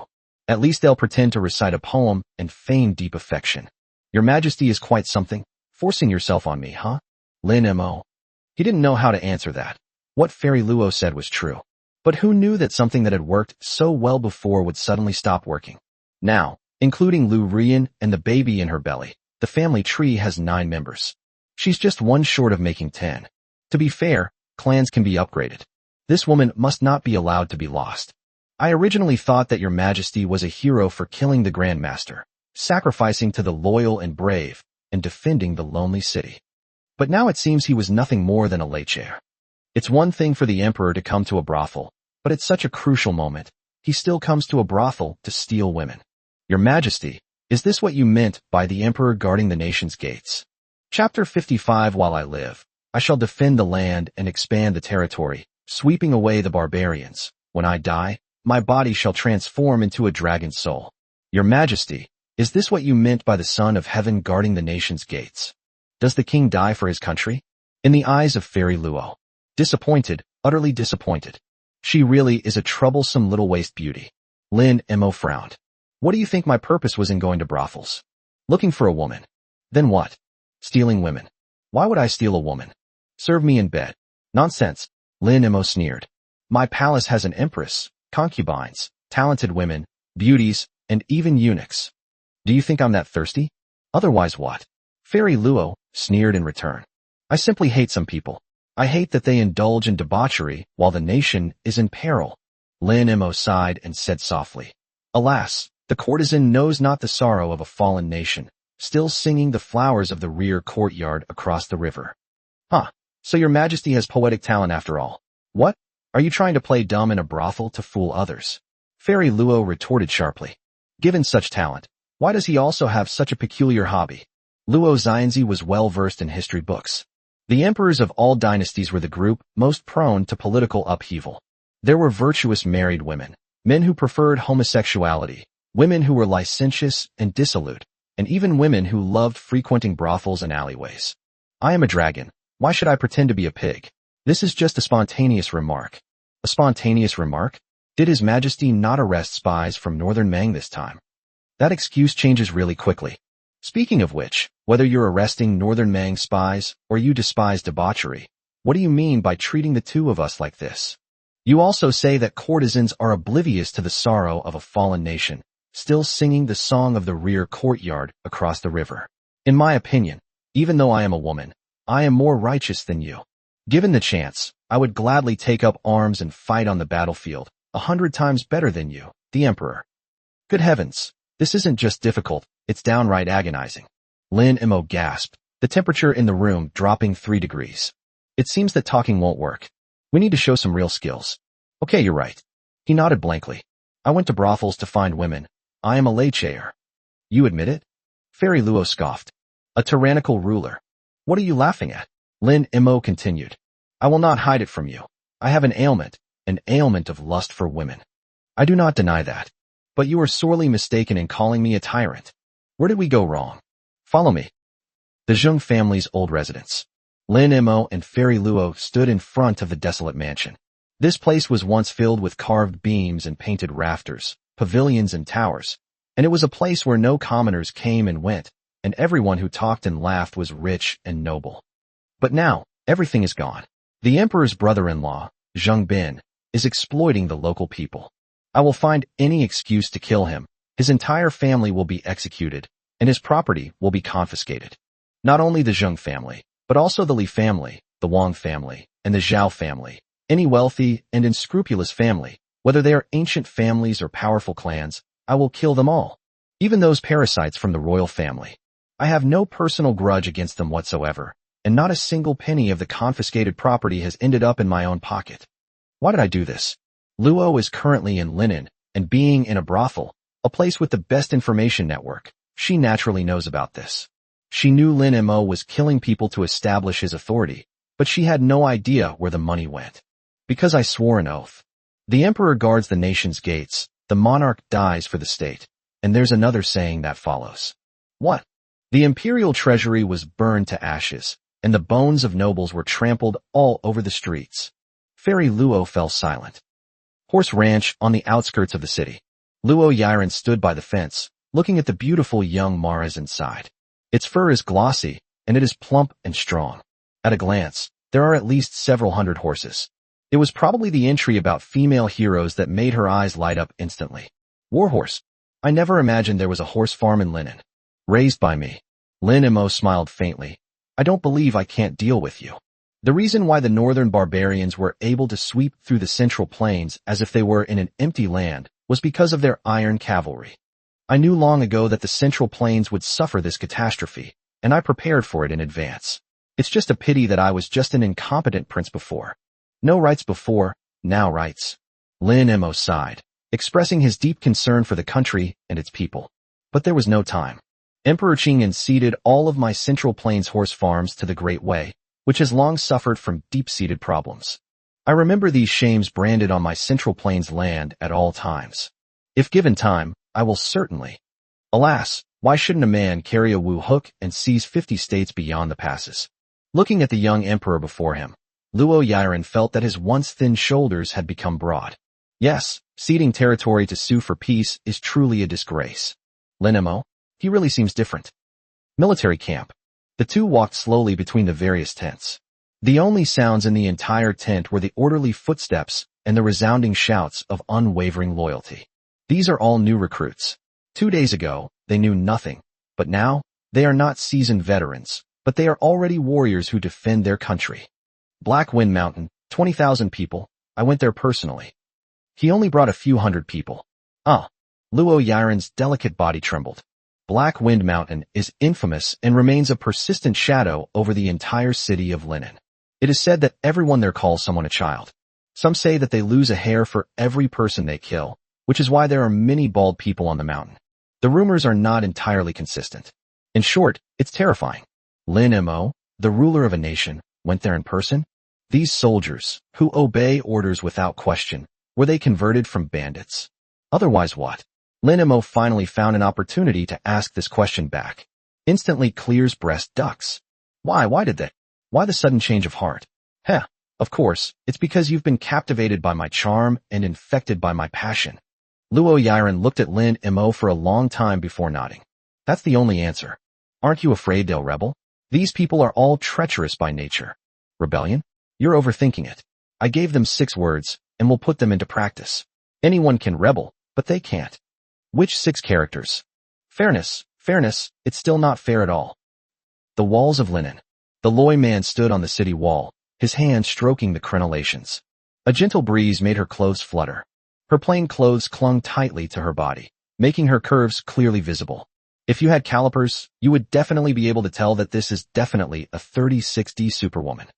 At least they'll pretend to recite a poem and feign deep affection. Your majesty is quite something, forcing yourself on me, huh? Lin Mo. He didn't know how to answer that. What Fairy Luo said was true. But who knew that something that had worked so well before would suddenly stop working? Now, including Lu Ruyan and the baby in her belly, the family tree has 9 members. She's just one short of making 10. To be fair, clans can be upgraded. This woman must not be allowed to be lost. I originally thought that your majesty was a hero for killing the Grand Master, sacrificing to the loyal and brave, and defending the lonely city. But now it seems he was nothing more than a lecher. It's one thing for the emperor to come to a brothel, but at such a crucial moment, he still comes to a brothel to steal women. Your majesty, is this what you meant by the emperor guarding the nation's gates? Chapter 55. While I live, I shall defend the land and expand the territory, sweeping away the barbarians. When I die, my body shall transform into a dragon soul. Your majesty, is this what you meant by the son of heaven guarding the nation's gates? Does the king die for his country? In the eyes of Fairy Luo. Disappointed, utterly disappointed. She really is a troublesome little waste beauty. Lin Mo frowned. What do you think my purpose was in going to brothels? Looking for a woman. Then what? Stealing women. Why would I steal a woman? Serve me in bed. Nonsense. Lin Mo sneered. My palace has an empress, concubines, talented women, beauties, and even eunuchs. Do you think I'm that thirsty? Otherwise what? Fairy Luo sneered in return. I simply hate some people. I hate that they indulge in debauchery while the nation is in peril. Lin Mo sighed and said softly. Alas, the courtesan knows not the sorrow of a fallen nation, still singing the flowers of the rear courtyard across the river. Huh, so your majesty has poetic talent after all. What? Are you trying to play dumb in a brothel to fool others? Fairy Luo retorted sharply. Given such talent, why does he also have such a peculiar hobby? Luo Xianzi was well versed in history books. The emperors of all dynasties were the group most prone to political upheaval. There were virtuous married women, men who preferred homosexuality, women who were licentious and dissolute, and even women who loved frequenting brothels and alleyways. I am a dragon. Why should I pretend to be a pig? This is just a spontaneous remark. A spontaneous remark? Did His Majesty not arrest spies from Northern Mang this time? That excuse changes really quickly. Speaking of which, whether you're arresting Northern Mang spies or you despise debauchery, what do you mean by treating the two of us like this? You also say that courtesans are oblivious to the sorrow of a fallen nation, still singing the song of the rear courtyard across the river. In my opinion, even though I am a woman, I am more righteous than you. Given the chance, I would gladly take up arms and fight on the battlefield, 100 times better than you, the emperor. Good heavens, this isn't just difficult, it's downright agonizing. Lin Mo gasped, the temperature in the room dropping 3 degrees. It seems that talking won't work. We need to show some real skills. Okay, you're right. He nodded blankly. I went to brothels to find women. I am a lecher. You admit it? Fairy Luo scoffed. A tyrannical ruler. What are you laughing at? Lin Mo continued. I will not hide it from you. I have an ailment of lust for women. I do not deny that. But you are sorely mistaken in calling me a tyrant. Where did we go wrong? Follow me. The Zheng family's old residence. Lin Mo and Fairy Luo stood in front of the desolate mansion. This place was once filled with carved beams and painted rafters, pavilions and towers, and it was a place where no commoners came and went, and everyone who talked and laughed was rich and noble. But now, everything is gone. The emperor's brother-in-law, Zheng Bin, is exploiting the local people. I will find any excuse to kill him. His entire family will be executed, and his property will be confiscated. Not only the Zheng family, but also the Li family, the Wang family, and the Zhao family. Any wealthy and unscrupulous family, whether they are ancient families or powerful clans, I will kill them all. Even those parasites from the royal family. I have no personal grudge against them whatsoever, and not a single penny of the confiscated property has ended up in my own pocket. Why did I do this? Luo is currently in Linen, and being in a brothel, a place with the best information network, she naturally knows about this. She knew Lin Mo was killing people to establish his authority, but she had no idea where the money went. Because I swore an oath. The emperor guards the nation's gates, the monarch dies for the state, and there's another saying that follows. What? The imperial treasury was burned to ashes, and the bones of nobles were trampled all over the streets. Fairy Luo fell silent. Horse Ranch on the outskirts of the city. Luo Yiren stood by the fence, looking at the beautiful young Maras inside. Its fur is glossy, and it is plump and strong. At a glance, there are at least several hundred horses. It was probably the entry about female heroes that made her eyes light up instantly. Warhorse. I never imagined there was a horse farm in Linen. Raised by me. Lin Mo smiled faintly. I don't believe I can't deal with you. The reason why the northern barbarians were able to sweep through the central plains as if they were in an empty land was because of their iron cavalry. I knew long ago that the central plains would suffer this catastrophe, and I prepared for it in advance. It's just a pity that I was just an incompetent prince before. No rights before, now rights. Lin Mo sighed, expressing his deep concern for the country and its people. But there was no time. Emperor Qingyan ceded all of my Central Plains horse farms to the Great Way, which has long suffered from deep-seated problems. I remember these shames branded on my Central Plains land at all times. If given time, I will certainly. Alas, why shouldn't a man carry a Wu hook and seize 50 states beyond the passes? Looking at the young emperor before him, Luo Yiren felt that his once thin shoulders had become broad. Yes, ceding territory to sue for peace is truly a disgrace. Lin Mo, he really seems different. Military camp. The two walked slowly between the various tents. The only sounds in the entire tent were the orderly footsteps and the resounding shouts of unwavering loyalty. These are all new recruits. 2 days ago, they knew nothing, but now, they are not seasoned veterans, but they are already warriors who defend their country. Black Wind Mountain, 20,000 people, I went there personally. He only brought a few hundred people. Luo Yiren's delicate body trembled. Black Wind Mountain is infamous and remains a persistent shadow over the entire city of Linen. It is said that everyone there calls someone a child. Some say that they lose a hair for every person they kill, which is why there are many bald people on the mountain. The rumors are not entirely consistent. In short, it's terrifying. Lin Mo, the ruler of a nation, went there in person? These soldiers, who obey orders without question, were they converted from bandits? Otherwise what? Lin Mo finally found an opportunity to ask this question back. Instantly Clear's breast ducks. Why the sudden change of heart? Of course, it's because you've been captivated by my charm and infected by my passion. Luo Yiren looked at Lin Mo for a long time before nodding. That's the only answer. Aren't you afraid they'll rebel? These people are all treacherous by nature. Rebellion? You're overthinking it. I gave them 6 words, and will put them into practice. Anyone can rebel, but they can't. Which 6 characters? Fairness, it's still not fair at all. The walls of Linen. The Loi man stood on the city wall, his hand stroking the crenellations. A gentle breeze made her clothes flutter. Her plain clothes clung tightly to her body, making her curves clearly visible. If you had calipers, you would definitely be able to tell that this is definitely a 36D superwoman.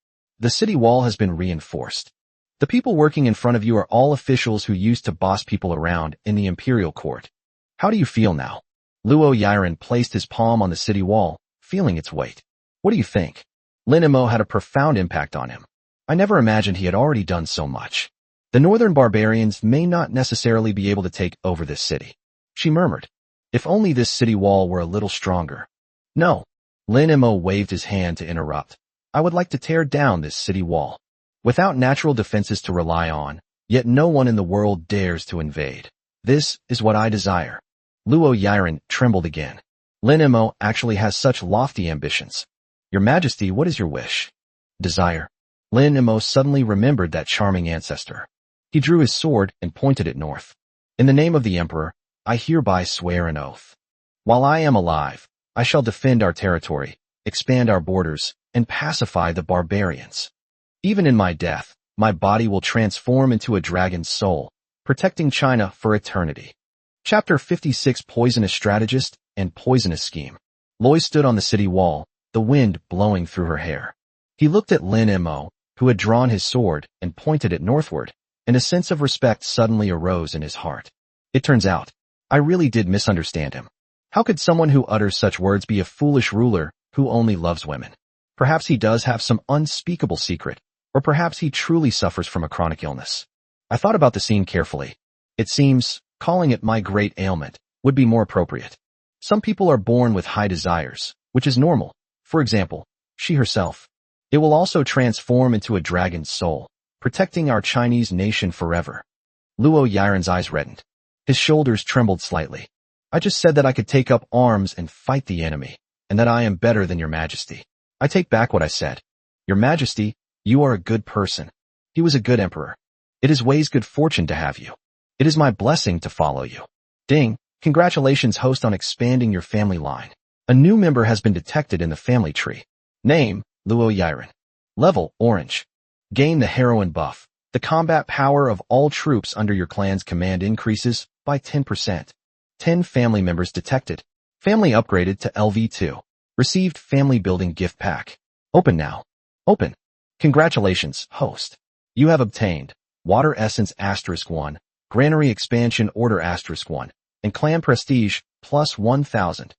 The city wall has been reinforced. The people working in front of you are all officials who used to boss people around in the imperial court. How do you feel now? Luo Yiren placed his palm on the city wall, feeling its weight. What do you think? Lin Mo had a profound impact on him. I never imagined he had already done so much. The northern barbarians may not necessarily be able to take over this city. She murmured. If only this city wall were a little stronger. No. Lin Mo waved his hand to interrupt. I would like to tear down this city wall. Without natural defenses to rely on, yet no one in the world dares to invade. This is what I desire. Luo Yiren trembled again. Lin Mo actually has such lofty ambitions. Your Majesty, what is your wish? Desire. Lin Mo suddenly remembered that charming ancestor. He drew his sword and pointed it north. In the name of the Emperor, I hereby swear an oath. While I am alive, I shall defend our territory, expand our borders, and pacify the barbarians. Even in my death, my body will transform into a dragon's soul, protecting China for eternity. Chapter 56 Poisonous Strategist and Poisonous Scheme. Loi stood on the city wall, the wind blowing through her hair. He looked at Lin Mo, who had drawn his sword and pointed it northward, and a sense of respect suddenly arose in his heart. It turns out, I really did misunderstand him. How could someone who utters such words be a foolish ruler who only loves women? Perhaps he does have some unspeakable secret, or perhaps he truly suffers from a chronic illness. I thought about the scene carefully. It seems, calling it my great ailment would be more appropriate. Some people are born with high desires, which is normal. For example, she herself. It will also transform into a dragon's soul, protecting our Chinese nation forever. Luo Yiren's eyes reddened. His shoulders trembled slightly. I just said that I could take up arms and fight the enemy, and that I am better than your majesty. I take back what I said. Your majesty, you are a good person. He was a good emperor. It is Wei's good fortune to have you. It is my blessing to follow you. Ding, congratulations host on expanding your family line. A new member has been detected in the family tree. Name, Luo Yiren. Level, orange. Gain the heroine buff. The combat power of all troops under your clan's command increases by 10%. 10 family members detected. Family upgraded to LV2. Received family building gift pack. Open now. Open. Congratulations, host. You have obtained Water Essence *1, Granary Expansion Order *1, and Clan Prestige plus 1000.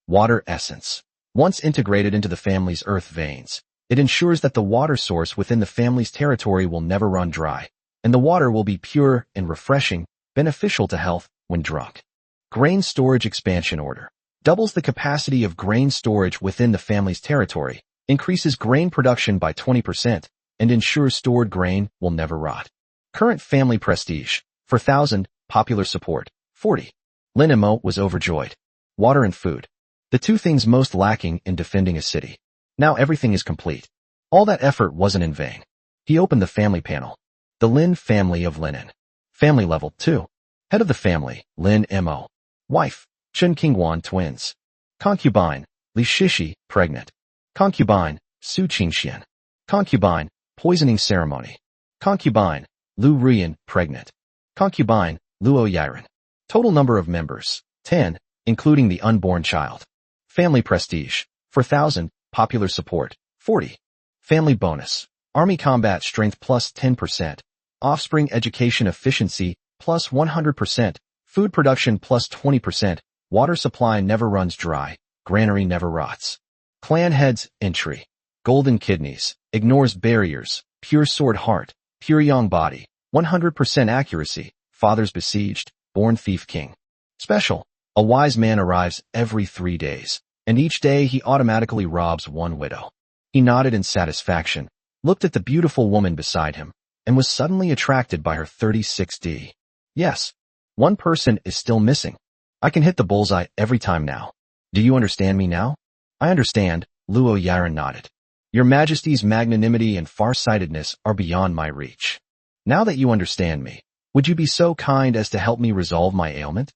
Water Essence. Once integrated into the family's earth veins, it ensures that the water source within the family's territory will never run dry, and the water will be pure and refreshing, beneficial to health when drunk. Grain Storage Expansion Order. Doubles the capacity of grain storage within the family's territory, increases grain production by 20%, and ensures stored grain will never rot. Current family prestige, 4,000, popular support, 40. Lin Mo was overjoyed. Water and food. The two things most lacking in defending a city. Now everything is complete. All that effort wasn't in vain. He opened the family panel. The Lin family of Linen. Family level 2. Head of the family, Lin Mo. Wife, Chen Qingwan twins. Concubine, Li Shishi, pregnant. Concubine, Su Qingxian. Concubine, poisoning ceremony. Concubine, Lu Ruyan, pregnant. Concubine, Luo Yiren. Total number of members, 10, including the unborn child. Family prestige, 4,000, popular support, 40. Family bonus, army combat strength plus 10%, offspring education efficiency plus 100%, food production plus 20%, water supply never runs dry, granary never rots. Clan heads, entry. Golden kidneys, ignores barriers, pure sword heart, pure yang body, 100% accuracy, fathers besieged, born thief king. Special, a wise man arrives every 3 days, and each day he automatically robs one widow. He nodded in satisfaction, looked at the beautiful woman beside him, and was suddenly attracted by her 36D. Yes, one person is still missing. I can hit the bullseye every time now. Do you understand me now? I understand, Luo Yiren nodded. Your Majesty's magnanimity and farsightedness are beyond my reach. Now that you understand me, would you be so kind as to help me resolve my ailment?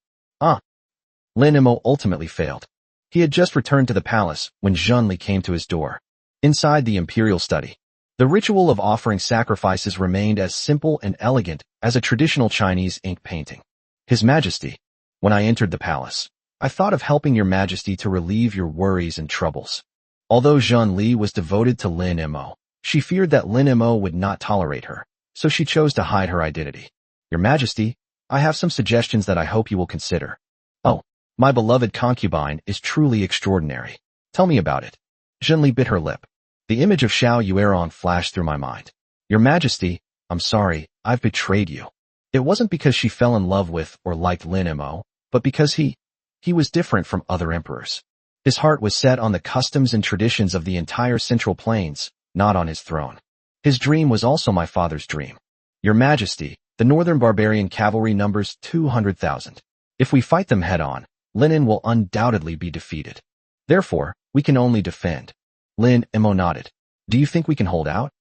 Lin Mo ultimately failed. He had just returned to the palace when Zhenli came to his door. Inside the imperial study, the ritual of offering sacrifices remained as simple and elegant as a traditional Chinese ink painting. His Majesty, when I entered the palace, I thought of helping your Majesty to relieve your worries and troubles. Although Zhenli was devoted to Lin Mo, she feared that Lin Mo would not tolerate her, so she chose to hide her identity. Your Majesty, I have some suggestions that I hope you will consider. Oh, my beloved concubine is truly extraordinary. Tell me about it. Zhenli bit her lip. The image of Xiao Yuerong flashed through my mind. Your Majesty, I'm sorry, I've betrayed you. It wasn't because she fell in love with or liked Lin Mo, but because he was different from other emperors. His heart was set on the customs and traditions of the entire Central Plains, not on his throne. His dream was also my father's dream. Your Majesty, the Northern Barbarian cavalry numbers 200,000. If we fight them head-on, Linen will undoubtedly be defeated. Therefore, we can only defend. Lin Mo nodded. Do you think we can hold out?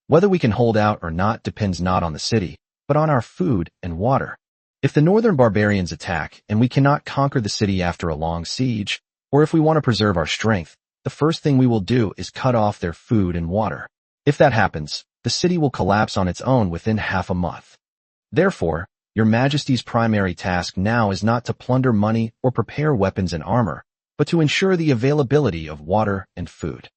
Whether we can hold out or not depends not on the city, but on our food and water. If the Northern Barbarians attack and we cannot conquer the city after a long siege, or if we want to preserve our strength, the first thing we will do is cut off their food and water. If that happens, the city will collapse on its own within half a month. Therefore, Your Majesty's primary task now is not to plunder money or prepare weapons and armor, but to ensure the availability of water and food.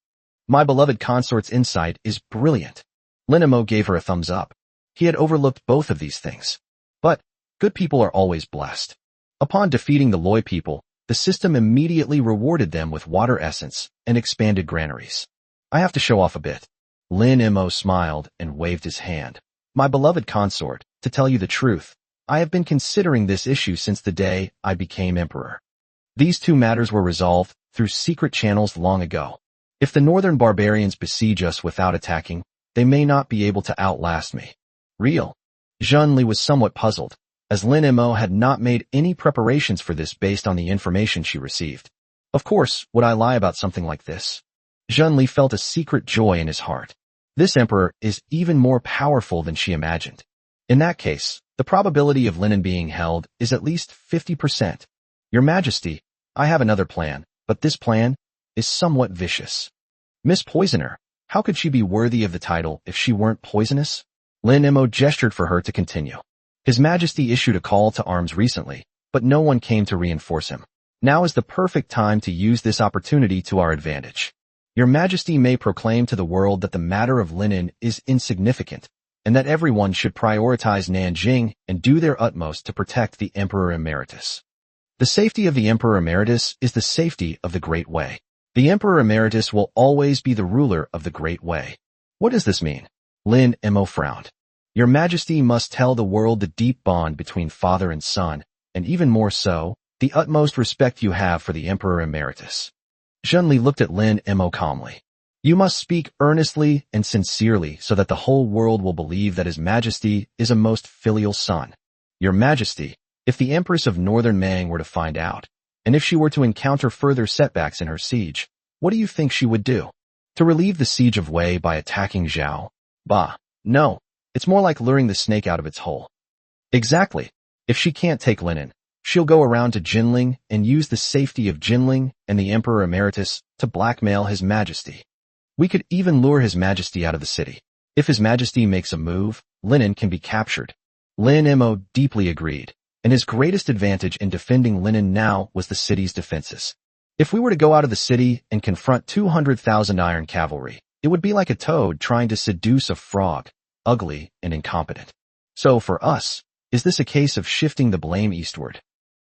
My beloved consort's insight is brilliant. Lin Emo gave her a thumbs up. He had overlooked both of these things. But good people are always blessed. Upon defeating the Loi people, the system immediately rewarded them with water essence and expanded granaries. I have to show off a bit. Lin Emo smiled and waved his hand. My beloved consort, to tell you the truth, I have been considering this issue since the day I became emperor. These two matters were resolved through secret channels long ago. If the northern barbarians besiege us without attacking, they may not be able to outlast me. Real. Zhenli was somewhat puzzled, as Lin Emo had not made any preparations for this based on the information she received. Of course, would I lie about something like this? Zhenli felt a secret joy in his heart. This emperor is even more powerful than she imagined. In that case, the probability of Linen being held is at least 50%. Your Majesty, I have another plan, but this plan is somewhat vicious. Miss Poisoner, how could she be worthy of the title if she weren't poisonous? Lin Emo gestured for her to continue. His Majesty issued a call to arms recently, but no one came to reinforce him. Now is the perfect time to use this opportunity to our advantage. Your Majesty may proclaim to the world that the matter of linen is insignificant, and that everyone should prioritize Nanjing and do their utmost to protect the Emperor Emeritus. The safety of the Emperor Emeritus is the safety of the Great Way. The Emperor Emeritus will always be the ruler of the Great Way. What does this mean? Lin Emo frowned. Your Majesty must tell the world the deep bond between father and son, and even more so, the utmost respect you have for the Emperor Emeritus. Zhenli looked at Lin Emo calmly. You must speak earnestly and sincerely so that the whole world will believe that His Majesty is a most filial son. Your Majesty, if the Empress of Northern Mang were to find out, and if she were to encounter further setbacks in her siege, what do you think she would do? To relieve the siege of Wei by attacking Zhao? Bah, no, it's more like luring the snake out of its hole. Exactly. If she can't take linen, she'll go around to Jinling and use the safety of Jinling and the Emperor Emeritus to blackmail His Majesty. We could even lure His Majesty out of the city. If His Majesty makes a move, Linen can be captured. Lin Emo deeply agreed, and his greatest advantage in defending Linen now was the city's defenses. If we were to go out of the city and confront 200,000 iron cavalry, it would be like a toad trying to seduce a frog, ugly and incompetent. So for us, is this a case of shifting the blame eastward?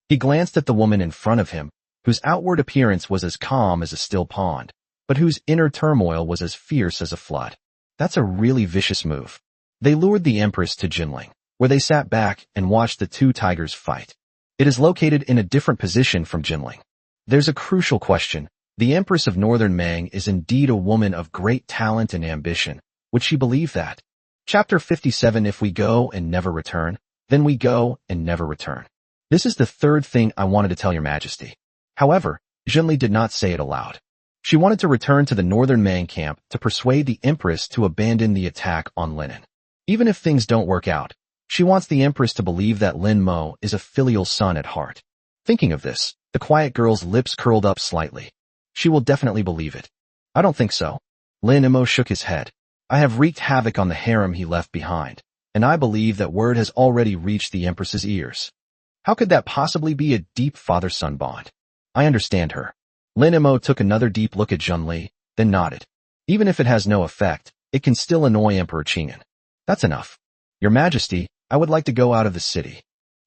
He glanced at the woman in front of him, whose outward appearance was as calm as a still pond, but whose inner turmoil was as fierce as a flood. That's a really vicious move. They lured the Empress to Jinling, where they sat back and watched the two tigers fight. It is located in a different position from Jinling. There's a crucial question. The Empress of Northern Mang is indeed a woman of great talent and ambition. Would she believe that? Chapter 57. If we go and never return, then we go and never return. This is the third thing I wanted to tell Your Majesty. However, Zhenli did not say it aloud. She wanted to return to the Northern Mang camp to persuade the Empress to abandon the attack on Linen. Even if things don't work out, she wants the Empress to believe that Lin Mo is a filial son at heart. Thinking of this, the quiet girl's lips curled up slightly. She will definitely believe it. I don't think so. Lin Emo shook his head. I have wreaked havoc on the harem he left behind, and I believe that word has already reached the Empress's ears. How could that possibly be a deep father-son bond? I understand her. Lin Emo took another deep look at Zhenli, then nodded. Even if it has no effect, it can still annoy Emperor Qing'an. That's enough. Your Majesty, I would like to go out of the city.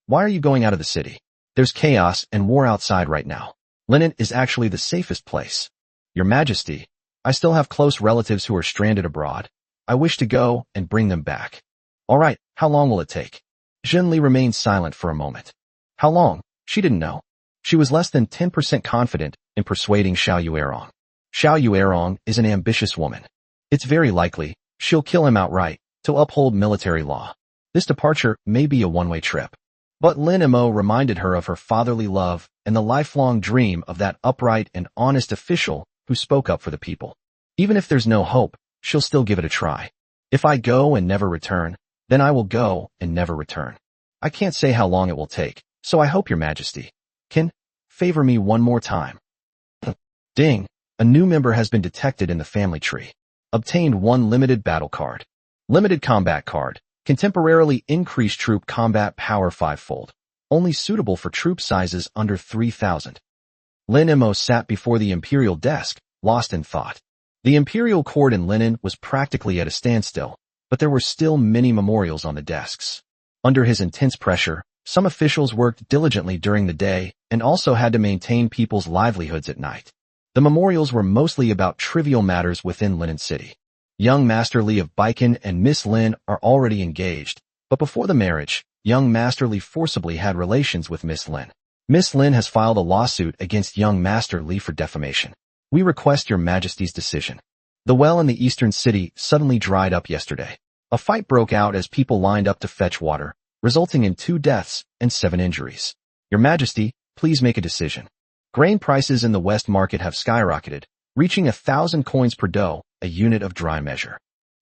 Why are you going out of the city? There's chaos and war outside right now. Linen is actually the safest place. Your Majesty, I still have close relatives who are stranded abroad. I wish to go and bring them back. All right, how long will it take? Zhenli remained silent for a moment. How long? She didn't know. She was less than 10% confident in persuading Xiao Yuerong. Xiao Yuerong is an ambitious woman. It's very likely she'll kill him outright to uphold military law. This departure may be a one-way trip. But Lin Emo reminded her of her fatherly love and the lifelong dream of that upright and honest official who spoke up for the people. Even if there's no hope, she'll still give it a try. If I go and never return, then I will go and never return. I can't say how long it will take, so I hope Your Majesty can favor me one more time. Ding! A new member has been detected in the family tree. Obtained 1 limited battle card. Limited combat card. Can temporarily increase troop combat power 5-fold. Only suitable for troop sizes under 3,000. Lin Mo sat before the imperial desk, lost in thought. The imperial court in Linen was practically at a standstill, but there were still many memorials on the desks. Under his intense pressure, some officials worked diligently during the day and also had to maintain people's livelihoods at night. The memorials were mostly about trivial matters within Linen City. Young Master Li of Baiken and Miss Lin are already engaged, but before the marriage, young Master Li forcibly had relations with Miss Lin. Miss Lin has filed a lawsuit against young Master Li for defamation. We request your Majesty's decision. The well in the eastern city suddenly dried up yesterday. A fight broke out as people lined up to fetch water, resulting in 2 deaths and 7 injuries. Your Majesty, please make a decision. Grain prices in the West Market have skyrocketed, reaching 1,000 coins per dough, a unit of dry measure.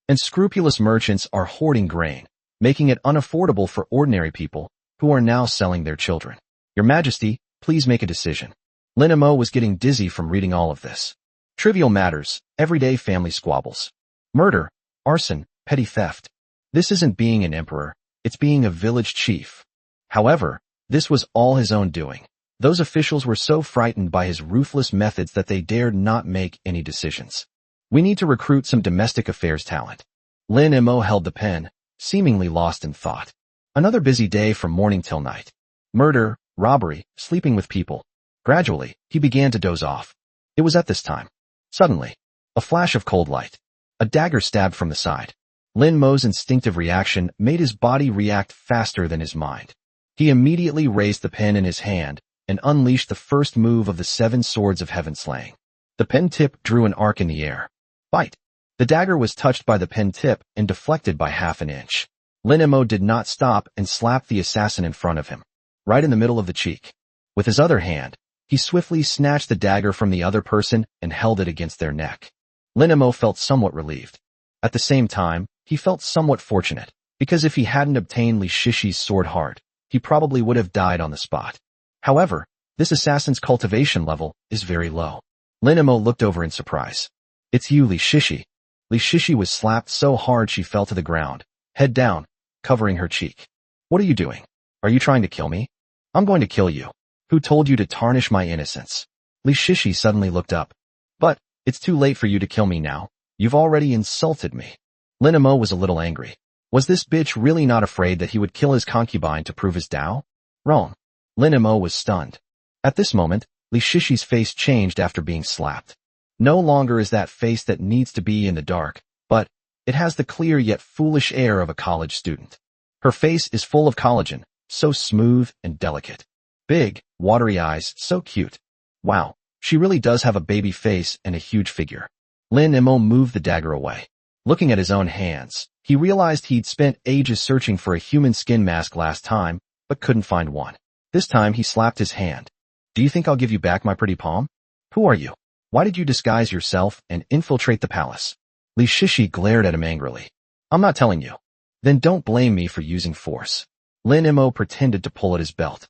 And scrupulous merchants are hoarding grain, making it unaffordable for ordinary people, who are now selling their children. Your Majesty, please make a decision. Lin Mo was getting dizzy from reading all of this. Trivial matters, everyday family squabbles. Murder, arson, petty theft. This isn't being an emperor, it's being a village chief. However, this was all his own doing. Those officials were so frightened by his ruthless methods that they dared not make any decisions. We need to recruit some domestic affairs talent. Lin Mo held the pen, seemingly lost in thought. Another busy day from morning till night. Murder, robbery, sleeping with people. Gradually, he began to doze off. It was at this time. Suddenly, a flash of cold light. A dagger stabbed from the side. Lin Mo's instinctive reaction made his body react faster than his mind. He immediately raised the pen in his hand and unleashed the first move of the 7 swords of heaven slaying. The pen tip drew an arc in the air. Bite. The dagger was touched by the pen tip and deflected by half an inch. Lin Mo did not stop and slapped the assassin in front of him, right in the middle of the cheek. With his other hand, he swiftly snatched the dagger from the other person and held it against their neck. Lin Mo felt somewhat relieved. At the same time, he felt somewhat fortunate, because if he hadn't obtained Li Shishi's sword heart, he probably would have died on the spot. However, this assassin's cultivation level is very low. Lin Mo looked over in surprise. It's you, Li Shishi. Li Shishi was slapped so hard she fell to the ground, head down, covering her cheek. What are you doing? Are you trying to kill me? I'm going to kill you. Who told you to tarnish my innocence? Li Shishi suddenly looked up. But, it's too late for you to kill me now. You've already insulted me. Lin Mo was a little angry. Was this bitch really not afraid that he would kill his concubine to prove his Tao? Wrong. Lin Mo was stunned. At this moment, Li Shishi's face changed after being slapped. No longer is that face that needs to be in the dark, but it has the clear yet foolish air of a college student. Her face is full of collagen, so smooth and delicate. Big, watery eyes, so cute. Wow, she really does have a baby face and a huge figure. Lin Mo moved the dagger away. Looking at his own hands, he realized he'd spent ages searching for a human skin mask last time, but couldn't find one. This time he slapped his hand. Do you think I'll give you back my pretty palm? Who are you? Why did you disguise yourself and infiltrate the palace? Li Shishi glared at him angrily. I'm not telling you. Then don't blame me for using force. Lin Mo pretended to pull at his belt.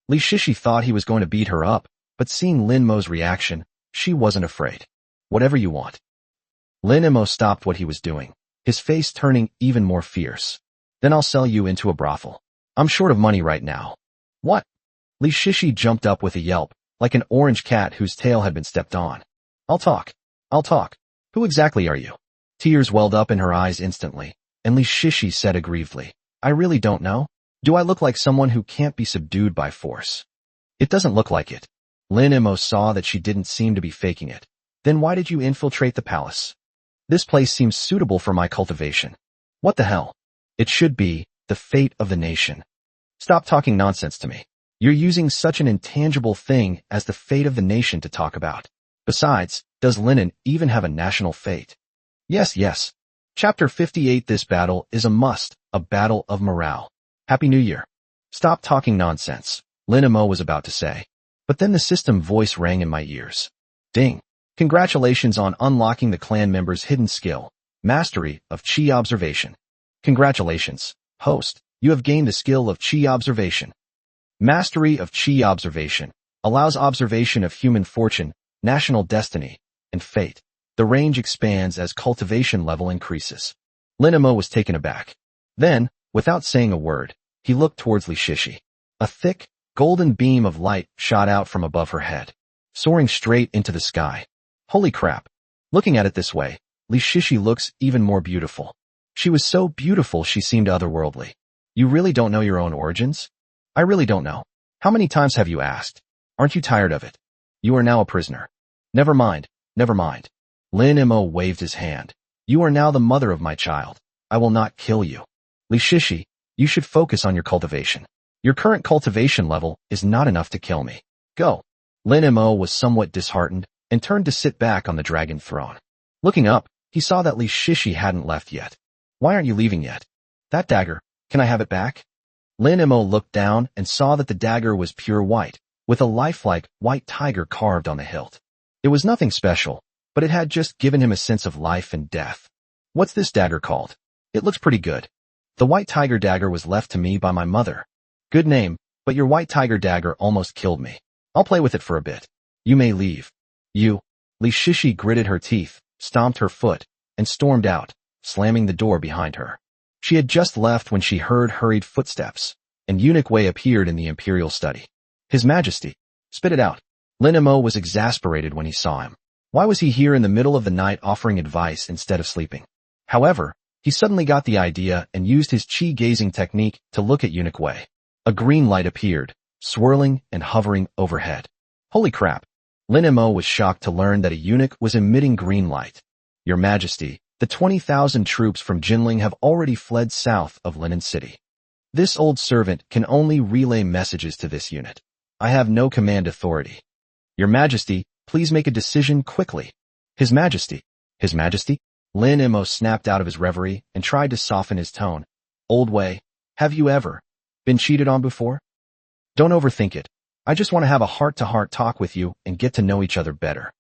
Li Shishi thought he was going to beat her up, but seeing Lin Mo's reaction, she wasn't afraid. Whatever you want. Lin Mo stopped what he was doing, his face turning even more fierce. Then I'll sell you into a brothel. I'm short of money right now. What? Li Shishi jumped up with a yelp, like an orange cat whose tail had been stepped on. I'll talk. Who exactly are you? Tears welled up in her eyes instantly, and Li Shishi said aggrievedly, I really don't know. Do I look like someone who can't be subdued by force? It doesn't look like it. Lin Mo saw that she didn't seem to be faking it. Then why did you infiltrate the palace? This place seems suitable for my cultivation. What the hell? It should be the fate of the nation. Stop talking nonsense to me. You're using such an intangible thing as the fate of the nation to talk about. Besides, does Linen even have a national fate? Yes. Chapter 58. This battle is a must, a battle of morale. Happy New Year. Stop talking nonsense, Lin Mo was about to say. But then the system voice rang in my ears. Ding. Congratulations on unlocking the clan member's hidden skill, Mastery of Chi Observation. Congratulations, host. You have gained the skill of Chi Observation. Mastery of Chi Observation allows observation of human fortune, national destiny, and fate. The range expands as cultivation level increases. Lin Mo was taken aback. Then, without saying a word, he looked towards Li Shishi. A thick, golden beam of light shot out from above her head, soaring straight into the sky. Holy crap! Looking at it this way, Li Shishi looks even more beautiful. She was so beautiful she seemed otherworldly. You really don't know your own origins? I really don't know. How many times have you asked? Aren't you tired of it? You are now a prisoner. Never mind, never mind. Lin Mo waved his hand. You are now the mother of my child. I will not kill you. Li Shishi, you should focus on your cultivation. Your current cultivation level is not enough to kill me. Go. Lin Mo was somewhat disheartened and turned to sit back on the dragon throne. Looking up, he saw that Li Shishi hadn't left yet. Why aren't you leaving yet? That dagger, can I have it back? Lin Mo looked down and saw that the dagger was pure white, with a lifelike white tiger carved on the hilt. It was nothing special, but it had just given him a sense of life and death. What's this dagger called? It looks pretty good. The white tiger dagger was left to me by my mother. Good name, but your white tiger dagger almost killed me. I'll play with it for a bit. You may leave. You. Li Shishi gritted her teeth, stomped her foot, and stormed out, slamming the door behind her. She had just left when she heard hurried footsteps, and Eunuch Wei appeared in the imperial study. His Majesty. Spit it out. Lin Mo was exasperated when he saw him. Why was he here in the middle of the night offering advice instead of sleeping? However, he suddenly got the idea and used his qi gazing technique to look at Eunuch Wei. A green light appeared, swirling and hovering overhead. Holy crap! Lin Mo was shocked to learn that a eunuch was emitting green light. Your Majesty, the 20,000 troops from Jinling have already fled south of Linen City. This old servant can only relay messages to this unit. I have no command authority. Your Majesty, please make a decision quickly. His Majesty. His Majesty? Lin Mo snapped out of his reverie and tried to soften his tone. Old Wei, have you ever been cheated on before? Don't overthink it. I just want to have a heart-to-heart talk with you and get to know each other better.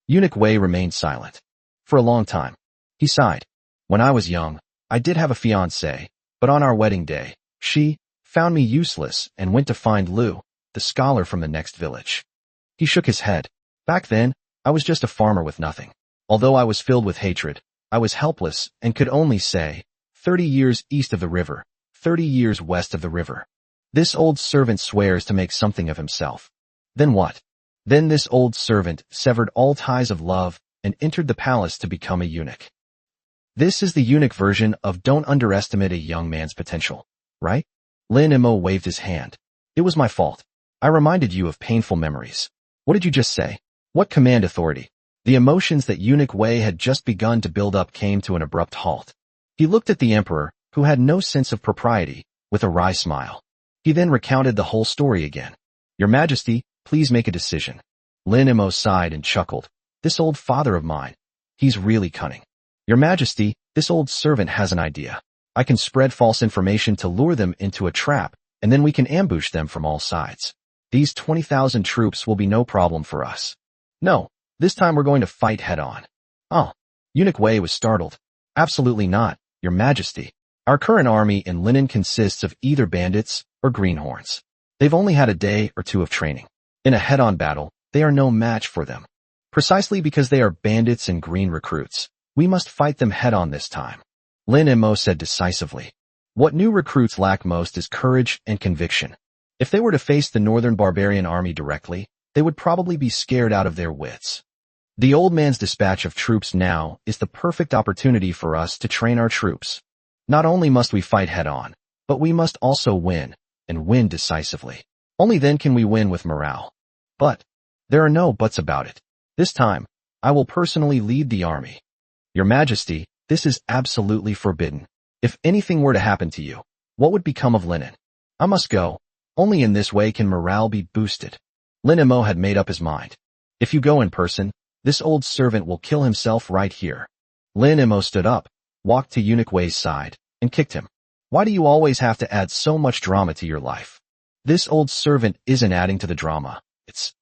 Eunuch Wei remained silent. For a long time. He sighed. When I was young, I did have a fiancée, but on our wedding day, she found me useless and went to find Lu, the scholar from the next village. He shook his head. Back then, I was just a farmer with nothing. Although I was filled with hatred, I was helpless and could only say, 30 years east of the river, 30 years west of the river. This old servant swears to make something of himself. Then what? Then this old servant severed all ties of love and entered the palace to become a eunuch. This is the eunuch version of don't underestimate a young man's potential, right? Lin Mo waved his hand. It was my fault. I reminded you of painful memories. What did you just say? What command authority? The emotions that Eunuch Wei had just begun to build up came to an abrupt halt. He looked at the emperor, who had no sense of propriety, with a wry smile. He then recounted the whole story again. Your Majesty, please make a decision. Lin Mo sighed and chuckled. This old father of mine. He's really cunning. Your Majesty, this old servant has an idea. I can spread false information to lure them into a trap, and then we can ambush them from all sides. These 20,000 troops will be no problem for us. No, this time we're going to fight head-on. Oh, Eunuch Wei was startled. Absolutely not, Your Majesty. Our current army in Linen consists of either bandits or greenhorns. They've only had a day or two of training. In a head-on battle, they are no match for them. Precisely because they are bandits and green recruits, we must fight them head-on this time. Lin Mo said decisively. What new recruits lack most is courage and conviction. If they were to face the northern barbarian army directly, they would probably be scared out of their wits. The old man's dispatch of troops now is the perfect opportunity for us to train our troops. Not only must we fight head-on, but we must also win, and win decisively. Only then can we win with morale. But there are no buts about it. This time, I will personally lead the army. Your Majesty, this is absolutely forbidden. If anything were to happen to you, what would become of Linen? I must go. Only in this way can morale be boosted. Lin Mo had made up his mind. If you go in person, this old servant will kill himself right here. Lin Mo stood up, walked to Eunuch Wei's side, and kicked him. Why do you always have to add so much drama to your life? This old servant isn't adding to the drama. It's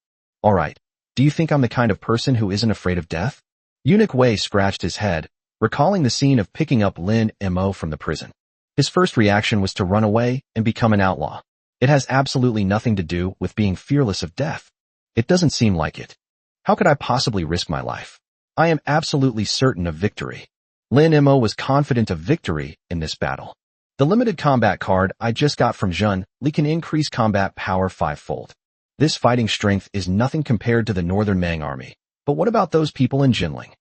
alright. Do you think I'm the kind of person who isn't afraid of death? Eunuch Wei scratched his head, recalling the scene of picking up Lin Mo from the prison. His first reaction was to run away and become an outlaw. It has absolutely nothing to do with being fearless of death. It doesn't seem like it. How could I possibly risk my life? I am absolutely certain of victory. Lin Mo was confident of victory in this battle. The limited combat card I just got from Zhun Li can increase combat power 5-fold. This fighting strength is nothing compared to the Northern Mang army. But what about those people in Jinling?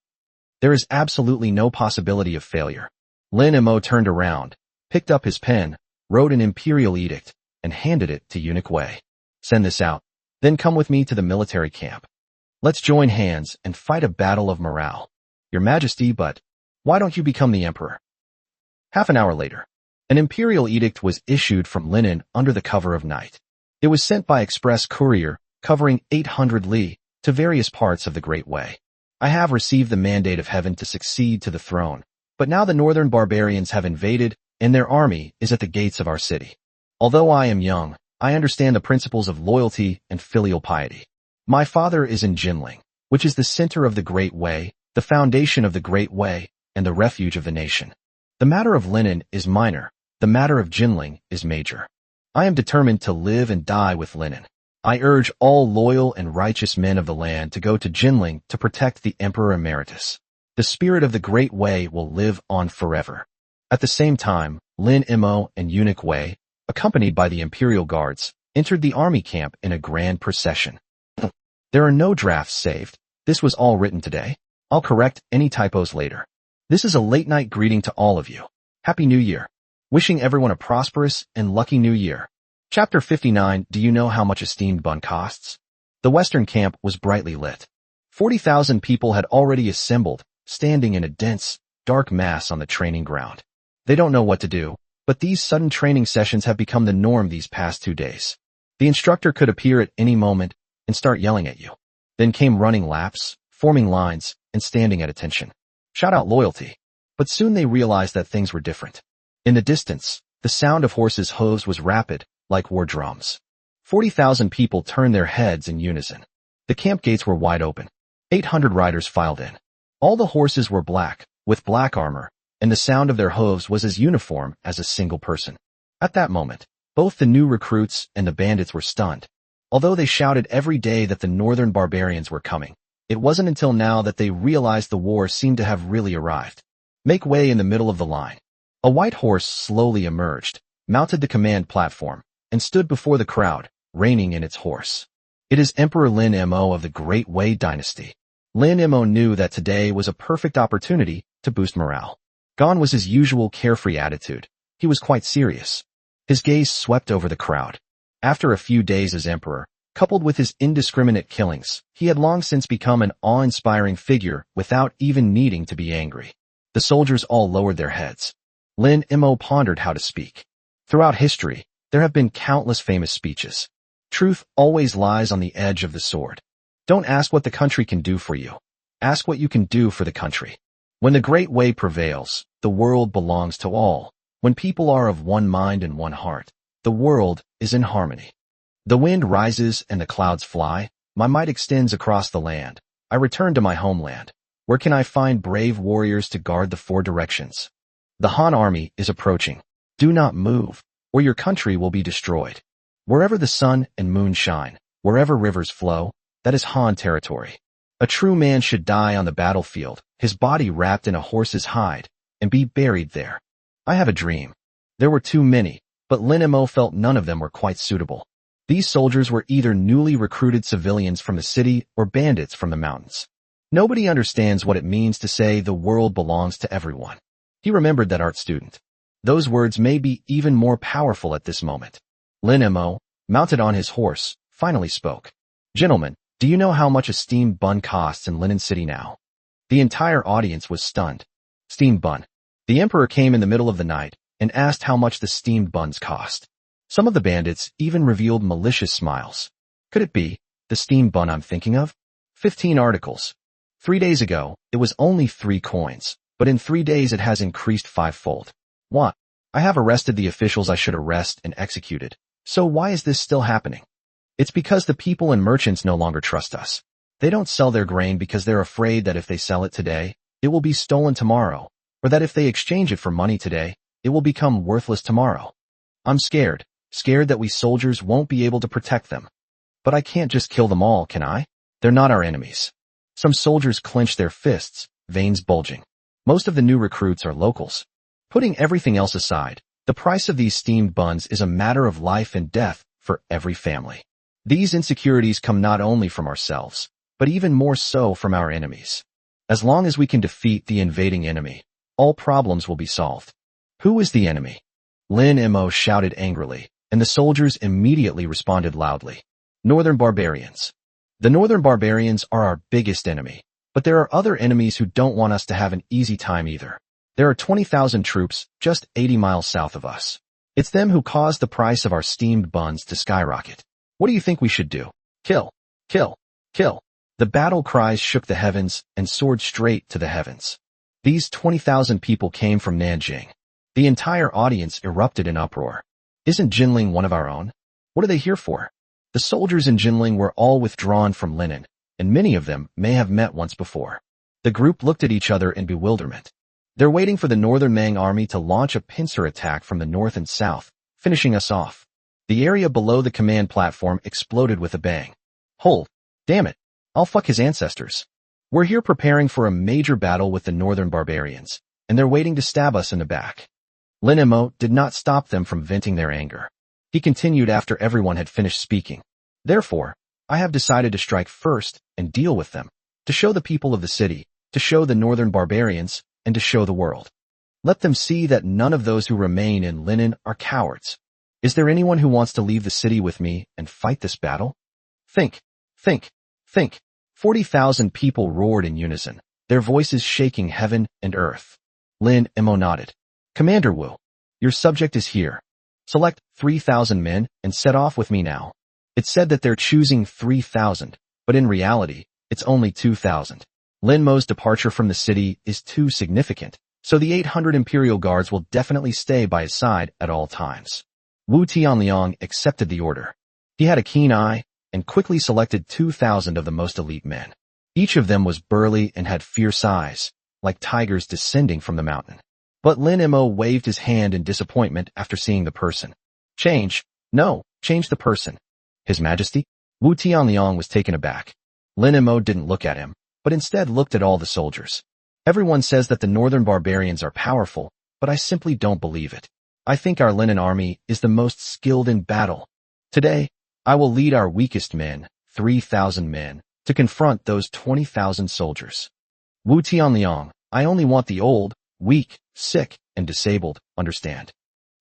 There is absolutely no possibility of failure. Lin Mo turned around, picked up his pen, wrote an imperial edict, and handed it to Eunuch Wei. Send this out, then come with me to the military camp. Let's join hands and fight a battle of morale. Your Majesty, but why don't you become the emperor? Half an hour later, an imperial edict was issued from Linen under the cover of night. It was sent by express courier, covering 800 li, to various parts of the Great Way. I have received the mandate of heaven to succeed to the throne, but now the northern barbarians have invaded, and their army is at the gates of our city. Although I am young, I understand the principles of loyalty and filial piety. My father is in Jinling, which is the center of the Great Way, the foundation of the Great Way, and the refuge of the nation. The matter of Linen is minor, the matter of Jinling is major. I am determined to live and die with Linen. I urge all loyal and righteous men of the land to go to Jinling to protect the Emperor Emeritus. The spirit of the Great Way will live on forever. At the same time, Lin Mo and Eunuch Wei, accompanied by the Imperial Guards, entered the army camp in a grand procession. There are no drafts saved. This was all written today. I'll correct any typos later. This is a late-night greeting to all of you. Happy New Year. Wishing everyone a prosperous and lucky New Year. Chapter 59. Do you know how much a steamed bun costs? The western camp was brightly lit. 40,000 people had already assembled, standing in a dense, dark mass on the training ground. They don't know what to do, but these sudden training sessions have become the norm these past 2 days. The instructor could appear at any moment and start yelling at you. Then came running laps, forming lines, and standing at attention. Shout out loyalty. But soon they realized that things were different. In the distance, the sound of horses' hooves was rapid, like war drums. 40,000 people turned their heads in unison. The camp gates were wide open. 800 riders filed in. All the horses were black, with black armor, and the sound of their hooves was as uniform as a single person. At that moment, both the new recruits and the bandits were stunned. Although they shouted every day that the northern barbarians were coming, it wasn't until now that they realized the war seemed to have really arrived. Make way in the middle of the line. A white horse slowly emerged, mounted the command platform, and stood before the crowd, reining in its horse. It is Emperor Lin Mo of the Great Wei dynasty. Lin Mo knew that today was a perfect opportunity to boost morale. Gone was his usual carefree attitude. He was quite serious. His gaze swept over the crowd. After a few days as emperor, coupled with his indiscriminate killings, he had long since become an awe-inspiring figure without even needing to be angry. The soldiers all lowered their heads. Lin Mo pondered how to speak. Throughout history, there have been countless famous speeches. Truth always lies on the edge of the sword. Don't ask what the country can do for you. Ask what you can do for the country. When the Great Way prevails, the world belongs to all. When people are of one mind and one heart, the world is in harmony. The wind rises and the clouds fly. My might extends across the land. I return to my homeland. Where can I find brave warriors to guard the 4 directions? The Han army is approaching. Do not move, or your country will be destroyed. Wherever the sun and moon shine, wherever rivers flow, that is Han territory. A true man should die on the battlefield, his body wrapped in a horse's hide, and be buried there. I have a dream. There were too many, but Lin Mo felt none of them were quite suitable. These soldiers were either newly recruited civilians from the city or bandits from the mountains. Nobody understands what it means to say the world belongs to everyone. He remembered that art student. Those words may be even more powerful at this moment. Lin Mo, mounted on his horse, finally spoke. Gentlemen, do you know how much a steamed bun costs in Linen City now? The entire audience was stunned. Steamed bun. The emperor came in the middle of the night and asked how much the steamed buns cost. Some of the bandits even revealed malicious smiles. Could it be the steamed bun I'm thinking of? 15 articles. 3 days ago, it was only 3 coins, but in 3 days it has increased 5-fold. What? I have arrested the officials I should arrest and executed. So why is this still happening? It's because the people and merchants no longer trust us. They don't sell their grain because they're afraid that if they sell it today, it will be stolen tomorrow, or that if they exchange it for money today, it will become worthless tomorrow. I'm scared that we soldiers won't be able to protect them. But I can't just kill them all, can I? They're not our enemies. Some soldiers clenched their fists, veins bulging. Most of the new recruits are locals. Putting everything else aside, the price of these steamed buns is a matter of life and death for every family. These insecurities come not only from ourselves, but even more so from our enemies. As long as we can defeat the invading enemy, all problems will be solved. Who is the enemy? Lin Mo shouted angrily, and the soldiers immediately responded loudly. Northern barbarians. The northern barbarians are our biggest enemy, but there are other enemies who don't want us to have an easy time either. There are 20,000 troops just 80 miles south of us. It's them who caused the price of our steamed buns to skyrocket. What do you think we should do? Kill, kill, kill. The battle cries shook the heavens and soared straight to the heavens. These 20,000 people came from Nanjing. The entire audience erupted in uproar. Isn't Jinling one of our own? What are they here for? The soldiers in Jinling were all withdrawn from Linen, and many of them may have met once before. The group looked at each other in bewilderment. They're waiting for the Northern Mang army to launch a pincer attack from the north and south, finishing us off. The area below the command platform exploded with a bang. Hold! Damn it! I'll fuck his ancestors. We're here preparing for a major battle with the Northern barbarians, and they're waiting to stab us in the back. Lin Mo did not stop them from venting their anger. He continued after everyone had finished speaking. Therefore, I have decided to strike first and deal with them, to show the people of the city, to show the Northern barbarians, and to show the world. Let them see that none of those who remain in Linen are cowards. Is there anyone who wants to leave the city with me and fight this battle? Think, think, think. 40,000 people roared in unison, their voices shaking heaven and earth. Lin Mo nodded. Commander Wu, your subject is here. Select 3,000 men and set off with me now. It's said that they're choosing 3,000, but in reality, it's only 2,000. Lin Mo's departure from the city is too significant, so the 800 Imperial Guards will definitely stay by his side at all times. Wu Tianliang accepted the order. He had a keen eye and quickly selected 2,000 of the most elite men. Each of them was burly and had fierce eyes, like tigers descending from the mountain. But Lin Mo waved his hand in disappointment after seeing the person. Change? No, change the person. His Majesty? Wu Tianliang was taken aback. Lin Mo didn't look at him, but instead looked at all the soldiers. Everyone says that the Northern barbarians are powerful, but I simply don't believe it. I think our Linen army is the most skilled in battle. Today, I will lead our weakest men, 3,000 men, to confront those 20,000 soldiers. Wu Tianliang, I only want the old, weak, sick, and disabled, understand.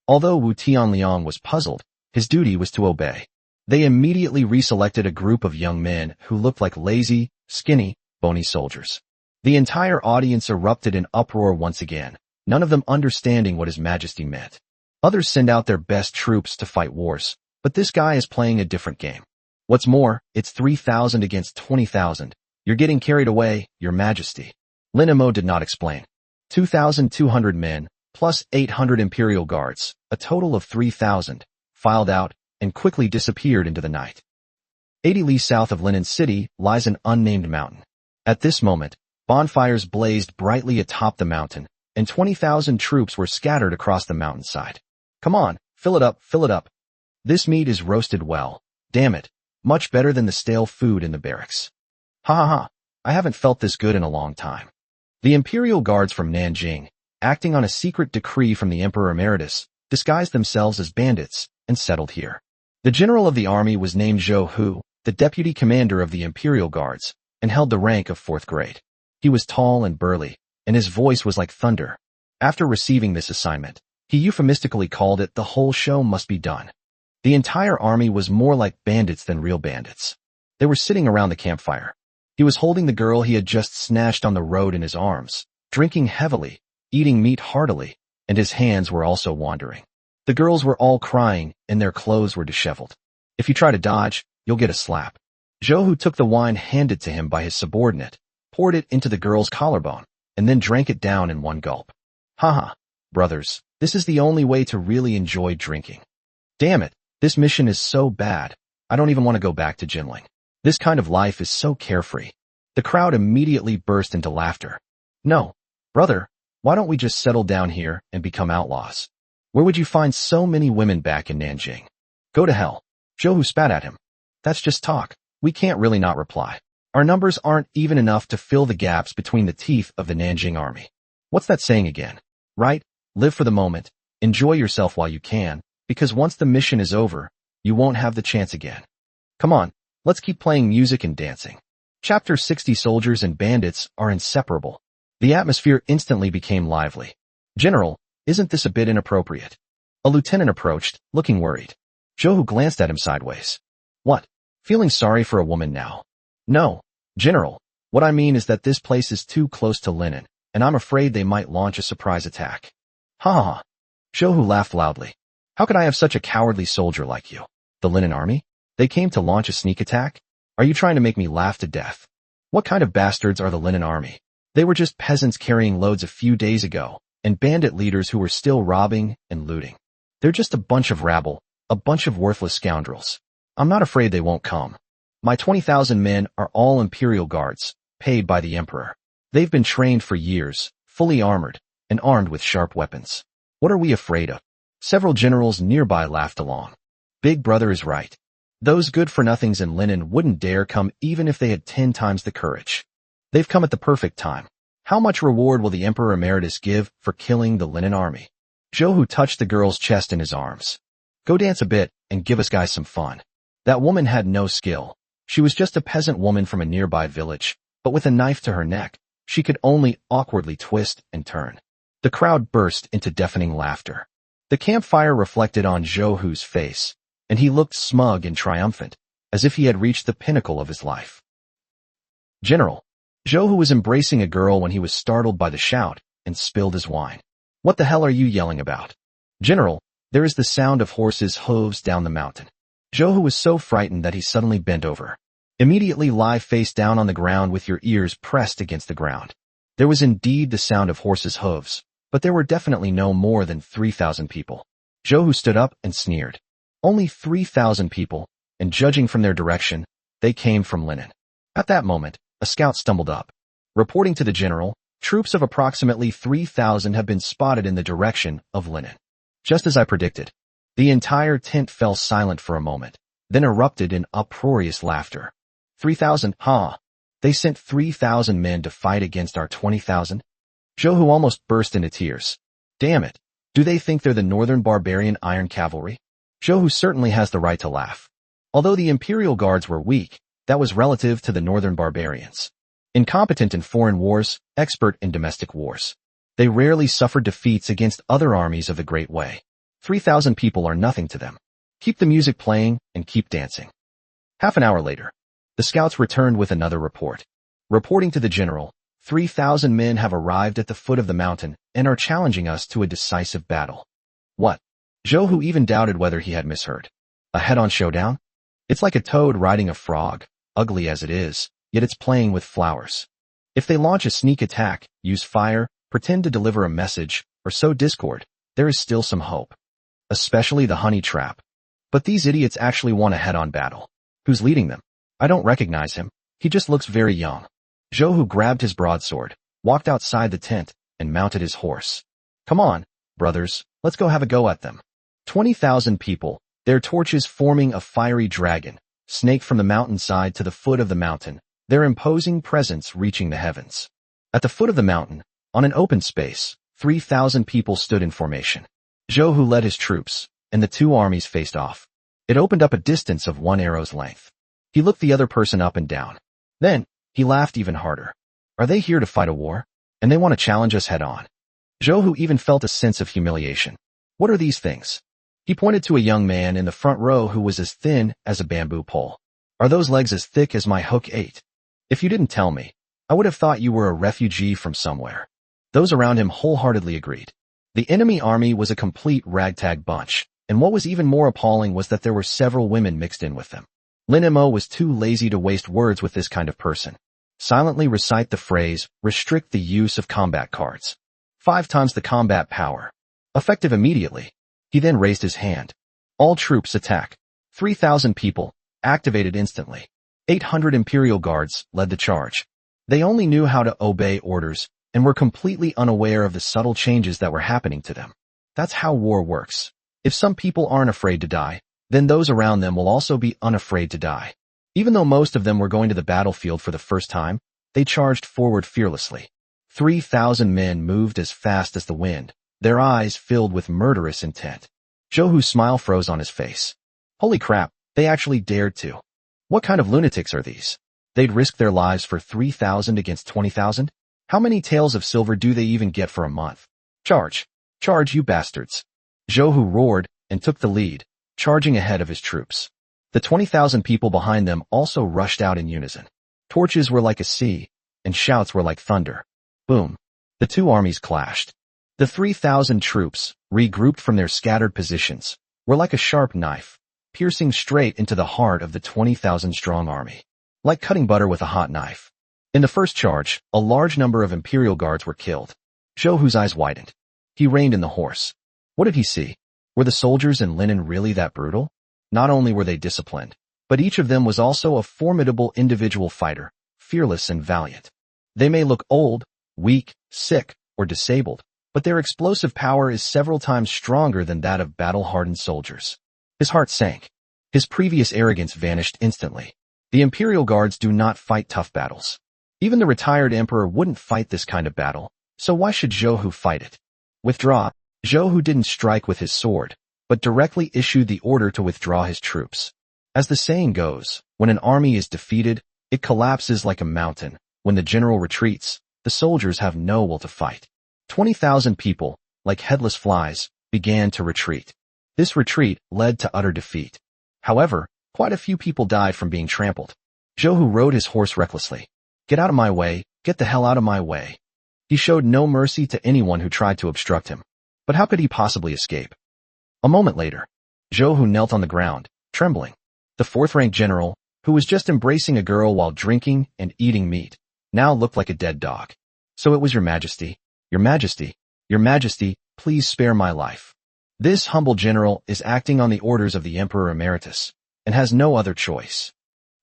Although Wu Tianliang was puzzled, his duty was to obey. They immediately reselected a group of young men who looked like lazy, skinny, bony soldiers. The entire audience erupted in uproar once again, none of them understanding what His Majesty meant. Others send out their best troops to fight wars, but this guy is playing a different game. What's more, it's 3,000 against 20,000. You're getting carried away, Your Majesty. Lin Mo did not explain. 2,200 men, plus 800 Imperial Guards, a total of 3,000, filed out and quickly disappeared into the night. 80 li south of Linen City lies an unnamed mountain. At this moment, bonfires blazed brightly atop the mountain, and 20,000 troops were scattered across the mountainside. Come on, fill it up, fill it up. This meat is roasted well. Damn it, much better than the stale food in the barracks. Ha ha ha, I haven't felt this good in a long time. The Imperial Guards from Nanjing, acting on a secret decree from the Emperor Emeritus, disguised themselves as bandits and settled here. The general of the army was named Zhou Hu, the deputy commander of the Imperial Guards, and held the rank of 4th grade. He was tall and burly, and his voice was like thunder. After receiving this assignment, he euphemistically called it the whole show must be done. The entire army was more like bandits than real bandits. They were sitting around the campfire. He was holding the girl he had just snatched on the road in his arms, drinking heavily, eating meat heartily, and his hands were also wandering. The girls were all crying, and their clothes were disheveled. If you try to dodge, you'll get a slap. Zhou Hu took the wine handed to him by his subordinate, poured it into the girl's collarbone, and then drank it down in one gulp. Haha, brothers, this is the only way to really enjoy drinking. Damn it, this mission is so bad, I don't even want to go back to Jinling. This kind of life is so carefree. The crowd immediately burst into laughter. No, brother, why don't we just settle down here and become outlaws? Where would you find so many women back in Nanjing? Go to hell. Zhou Hu spat at him. That's just talk. We can't really not reply. Our numbers aren't even enough to fill the gaps between the teeth of the Nanjing army. What's that saying again? Right? Live for the moment, enjoy yourself while you can, because once the mission is over, you won't have the chance again. Come on, let's keep playing music and dancing. Chapter 60. Soldiers and bandits are inseparable. The atmosphere instantly became lively. General, isn't this a bit inappropriate? A lieutenant approached, looking worried. Zhou glanced at him sideways. What? Feeling sorry for a woman now? No, General. What I mean is that this place is too close to Linen, and I'm afraid they might launch a surprise attack. Ha ha ha. Zhou laughed loudly. How could I have such a cowardly soldier like you? The Linen army? They came to launch a sneak attack? Are you trying to make me laugh to death? What kind of bastards are the Linen army? They were just peasants carrying loads a few days ago, and bandit leaders who were still robbing and looting. They're just a bunch of rabble, a bunch of worthless scoundrels. I'm not afraid they won't come. My 20,000 men are all Imperial guards, paid by the Emperor. They've been trained for years, fully armored, and armed with sharp weapons. What are we afraid of? Several generals nearby laughed along. Big brother is right. Those good-for-nothings in Linen wouldn't dare come even if they had 10 times the courage. They've come at the perfect time. How much reward will the Emperor Emeritus give for killing the Linen army? Zhou touched the girl's chest in his arms. Go dance a bit and give us guys some fun. That woman had no skill. She was just a peasant woman from a nearby village, but with a knife to her neck, she could only awkwardly twist and turn. The crowd burst into deafening laughter. The campfire reflected on Zhou's face, and he looked smug and triumphant, as if he had reached the pinnacle of his life. General. Zhou was embracing a girl when he was startled by the shout and spilled his wine. What the hell are you yelling about? General, there is the sound of horses' hooves down the mountain. Zhou was so frightened that he suddenly bent over. Immediately lie face down on the ground with your ears pressed against the ground. There was indeed the sound of horses' hooves, but there were definitely no more than 3,000 people. Zhou stood up and sneered. Only 3,000 people, and judging from their direction, they came from Linen. At that moment, a scout stumbled up. Reporting to the general, troops of approximately 3,000 have been spotted in the direction of Linen. Just as I predicted. The entire tent fell silent for a moment, then erupted in uproarious laughter. 3,000, huh? They sent 3,000 men to fight against our 20,000? Zhou almost burst into tears. Damn it. Do they think they're the Northern Barbarian Iron Cavalry? Zhou certainly has the right to laugh. Although the Imperial Guards were weak, that was relative to the Northern Barbarians. Incompetent in foreign wars, expert in domestic wars. They rarely suffered defeats against other armies of the Great Way. 3,000 people are nothing to them. Keep the music playing and keep dancing. Half an hour later, the scouts returned with another report. Reporting to the general, 3,000 men have arrived at the foot of the mountain and are challenging us to a decisive battle. What? Zhou even doubted whether he had misheard. A head-on showdown? It's like a toad riding a frog, ugly as it is, yet it's playing with flowers. If they launch a sneak attack, use fire, pretend to deliver a message, or sow discord, there is still some hope. Especially the honey trap. But these idiots actually want a head-on battle. Who's leading them? I don't recognize him. He just looks very young. Zhou grabbed his broadsword, walked outside the tent, and mounted his horse. Come on, brothers, let's go have a go at them. 20,000 people, their torches forming a fiery dragon, snake from the mountainside to the foot of the mountain, their imposing presence reaching the heavens. At the foot of the mountain, on an open space, 3,000 people stood in formation. Zhou led his troops, and the two armies faced off. It opened up a distance of 1 arrow's length. He looked the other person up and down. Then, he laughed even harder. Are they here to fight a war? And they want to challenge us head-on? Zhou even felt a sense of humiliation. What are these things? He pointed to a young man in the front row who was as thin as a bamboo pole. Are those legs as thick as my hook 8? If you didn't tell me, I would have thought you were a refugee from somewhere. Those around him wholeheartedly agreed. The enemy army was a complete ragtag bunch, and what was even more appalling was that there were several women mixed in with them. Lin Mo was too lazy to waste words with this kind of person. Silently recite the phrase, restrict the use of combat cards. 5 times the combat power. Effective immediately. He then raised his hand. All troops attack. 3,000 people, activated instantly. 800 Imperial Guards led the charge. They only knew how to obey orders, and were completely unaware of the subtle changes that were happening to them. That's how war works. If some people aren't afraid to die, then those around them will also be unafraid to die. Even though most of them were going to the battlefield for the first time, they charged forward fearlessly. 3,000 men moved as fast as the wind, their eyes filled with murderous intent. Zhou smile froze on his face. Holy crap, they actually dared to. What kind of lunatics are these? They'd risk their lives for 3,000 against 20,000? How many taels of silver do they even get for a month? Charge! Charge, you bastards! Zhou roared and took the lead, charging ahead of his troops. The 20,000 people behind them also rushed out in unison. Torches were like a sea, and shouts were like thunder. Boom! The two armies clashed. The 3,000 troops, regrouped from their scattered positions, were like a sharp knife, piercing straight into the heart of the 20,000-strong army. Like cutting butter with a hot knife. In the first charge, a large number of Imperial guards were killed. Zhou's eyes widened. He reined in the horse. What did he see? Were the soldiers in linen really that brutal? Not only were they disciplined, but each of them was also a formidable individual fighter, fearless and valiant. They may look old, weak, sick, or disabled, but their explosive power is several times stronger than that of battle-hardened soldiers. His heart sank. His previous arrogance vanished instantly. The Imperial Guards do not fight tough battles. Even the retired emperor wouldn't fight this kind of battle, so why should Zhou fight it? Withdraw. Zhou didn't strike with his sword, but directly issued the order to withdraw his troops. As the saying goes, when an army is defeated, it collapses like a mountain. When the general retreats, the soldiers have no will to fight. 20,000 people, like headless flies, began to retreat. This retreat led to utter defeat. However, quite a few people died from being trampled. Zhou rode his horse recklessly. Get out of my way, get the hell out of my way. He showed no mercy to anyone who tried to obstruct him. But how could he possibly escape? A moment later, Zhou knelt on the ground, trembling. The fourth-rank general, who was just embracing a girl while drinking and eating meat, now looked like a dead dog. So it was your majesty, your majesty, your majesty, please spare my life. This humble general is acting on the orders of the Emperor Emeritus, and has no other choice.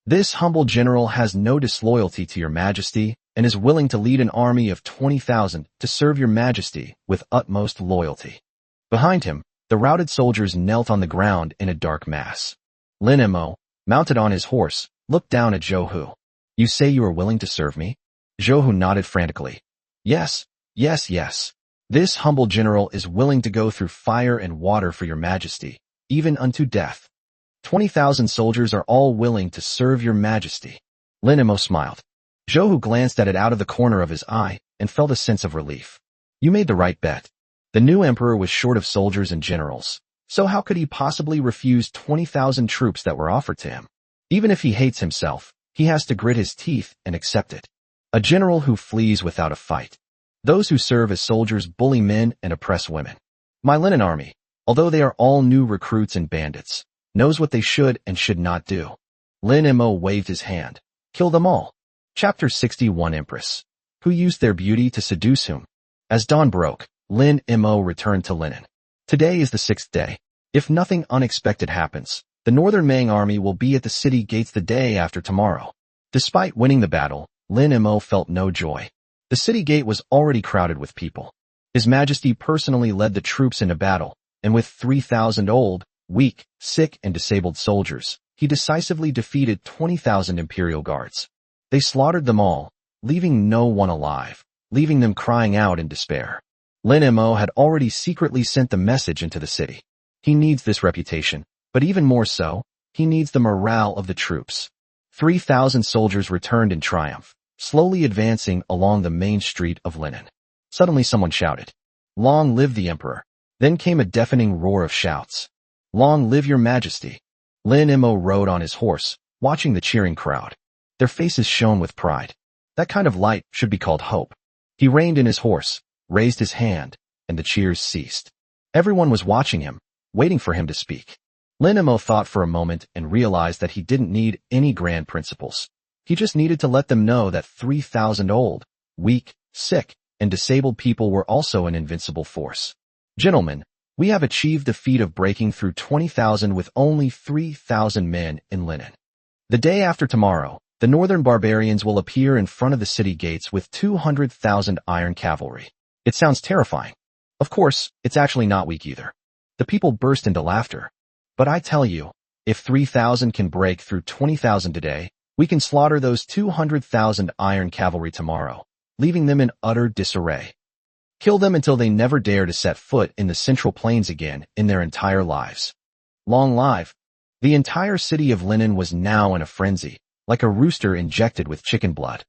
This humble general has no disloyalty to your majesty, and is willing to lead an army of 20,000 to serve your majesty with utmost loyalty. Behind him, the routed soldiers knelt on the ground in a dark mass. Lin Mo, mounted on his horse, looked down at Zhou. You say you are willing to serve me? Zhou nodded frantically. Yes, yes, yes. This humble general is willing to go through fire and water for your majesty, even unto death. 20,000 soldiers are all willing to serve your majesty. Lin Mo smiled. Zhou glanced at it out of the corner of his eye and felt a sense of relief. You made the right bet. The new emperor was short of soldiers and generals, so how could he possibly refuse 20,000 troops that were offered to him? Even if he hates himself, he has to grit his teeth and accept it. A general who flees without a fight. Those who serve as soldiers bully men and oppress women. My linen army, although they are all new recruits and bandits, knows what they should and should not do. Lin Mo waved his hand. Kill them all. Chapter 61 Empress. Who used their beauty to seduce whom? As dawn broke, Lin Mo returned to Linen. Today is the 6th day. If nothing unexpected happens, the Northern Mang army will be at the city gates the day after tomorrow. Despite winning the battle, Lin Mo felt no joy. The city gate was already crowded with people. His Majesty personally led the troops into battle, and with 3,000 old, weak, sick, and disabled soldiers, he decisively defeated 20,000 Imperial Guards. They slaughtered them all, leaving no one alive, leaving them crying out in despair. Lin Mo had already secretly sent the message into the city. He needs this reputation, but even more so, he needs the morale of the troops. 3,000 soldiers returned in triumph, slowly advancing along the main street of Linen. Suddenly someone shouted, "Long live the Emperor!" Then came a deafening roar of shouts. "Long live your Majesty!" Lin Mo rode on his horse, watching the cheering crowd. Their faces shone with pride. That kind of light should be called hope. He reined in his horse, raised his hand, and the cheers ceased. Everyone was watching him, waiting for him to speak. Lin Mo thought for a moment and realized that he didn't need any grand principles. He just needed to let them know that 3,000 old, weak, sick, and disabled people were also an invincible force. Gentlemen, we have achieved the feat of breaking through 20,000 with only 3,000 men in Linen. The day after tomorrow, the northern barbarians will appear in front of the city gates with 200,000 iron cavalry. It sounds terrifying. Of course, it's actually not weak either. The people burst into laughter. But I tell you, If 3,000 can break through 20,000 today, we can slaughter those 200,000 iron cavalry tomorrow, leaving them in utter disarray. Kill them until they never dare to set foot in the Central Plains again in their entire lives. Long live! The entire city of Linen was now in a frenzy, like a rooster injected with chicken blood.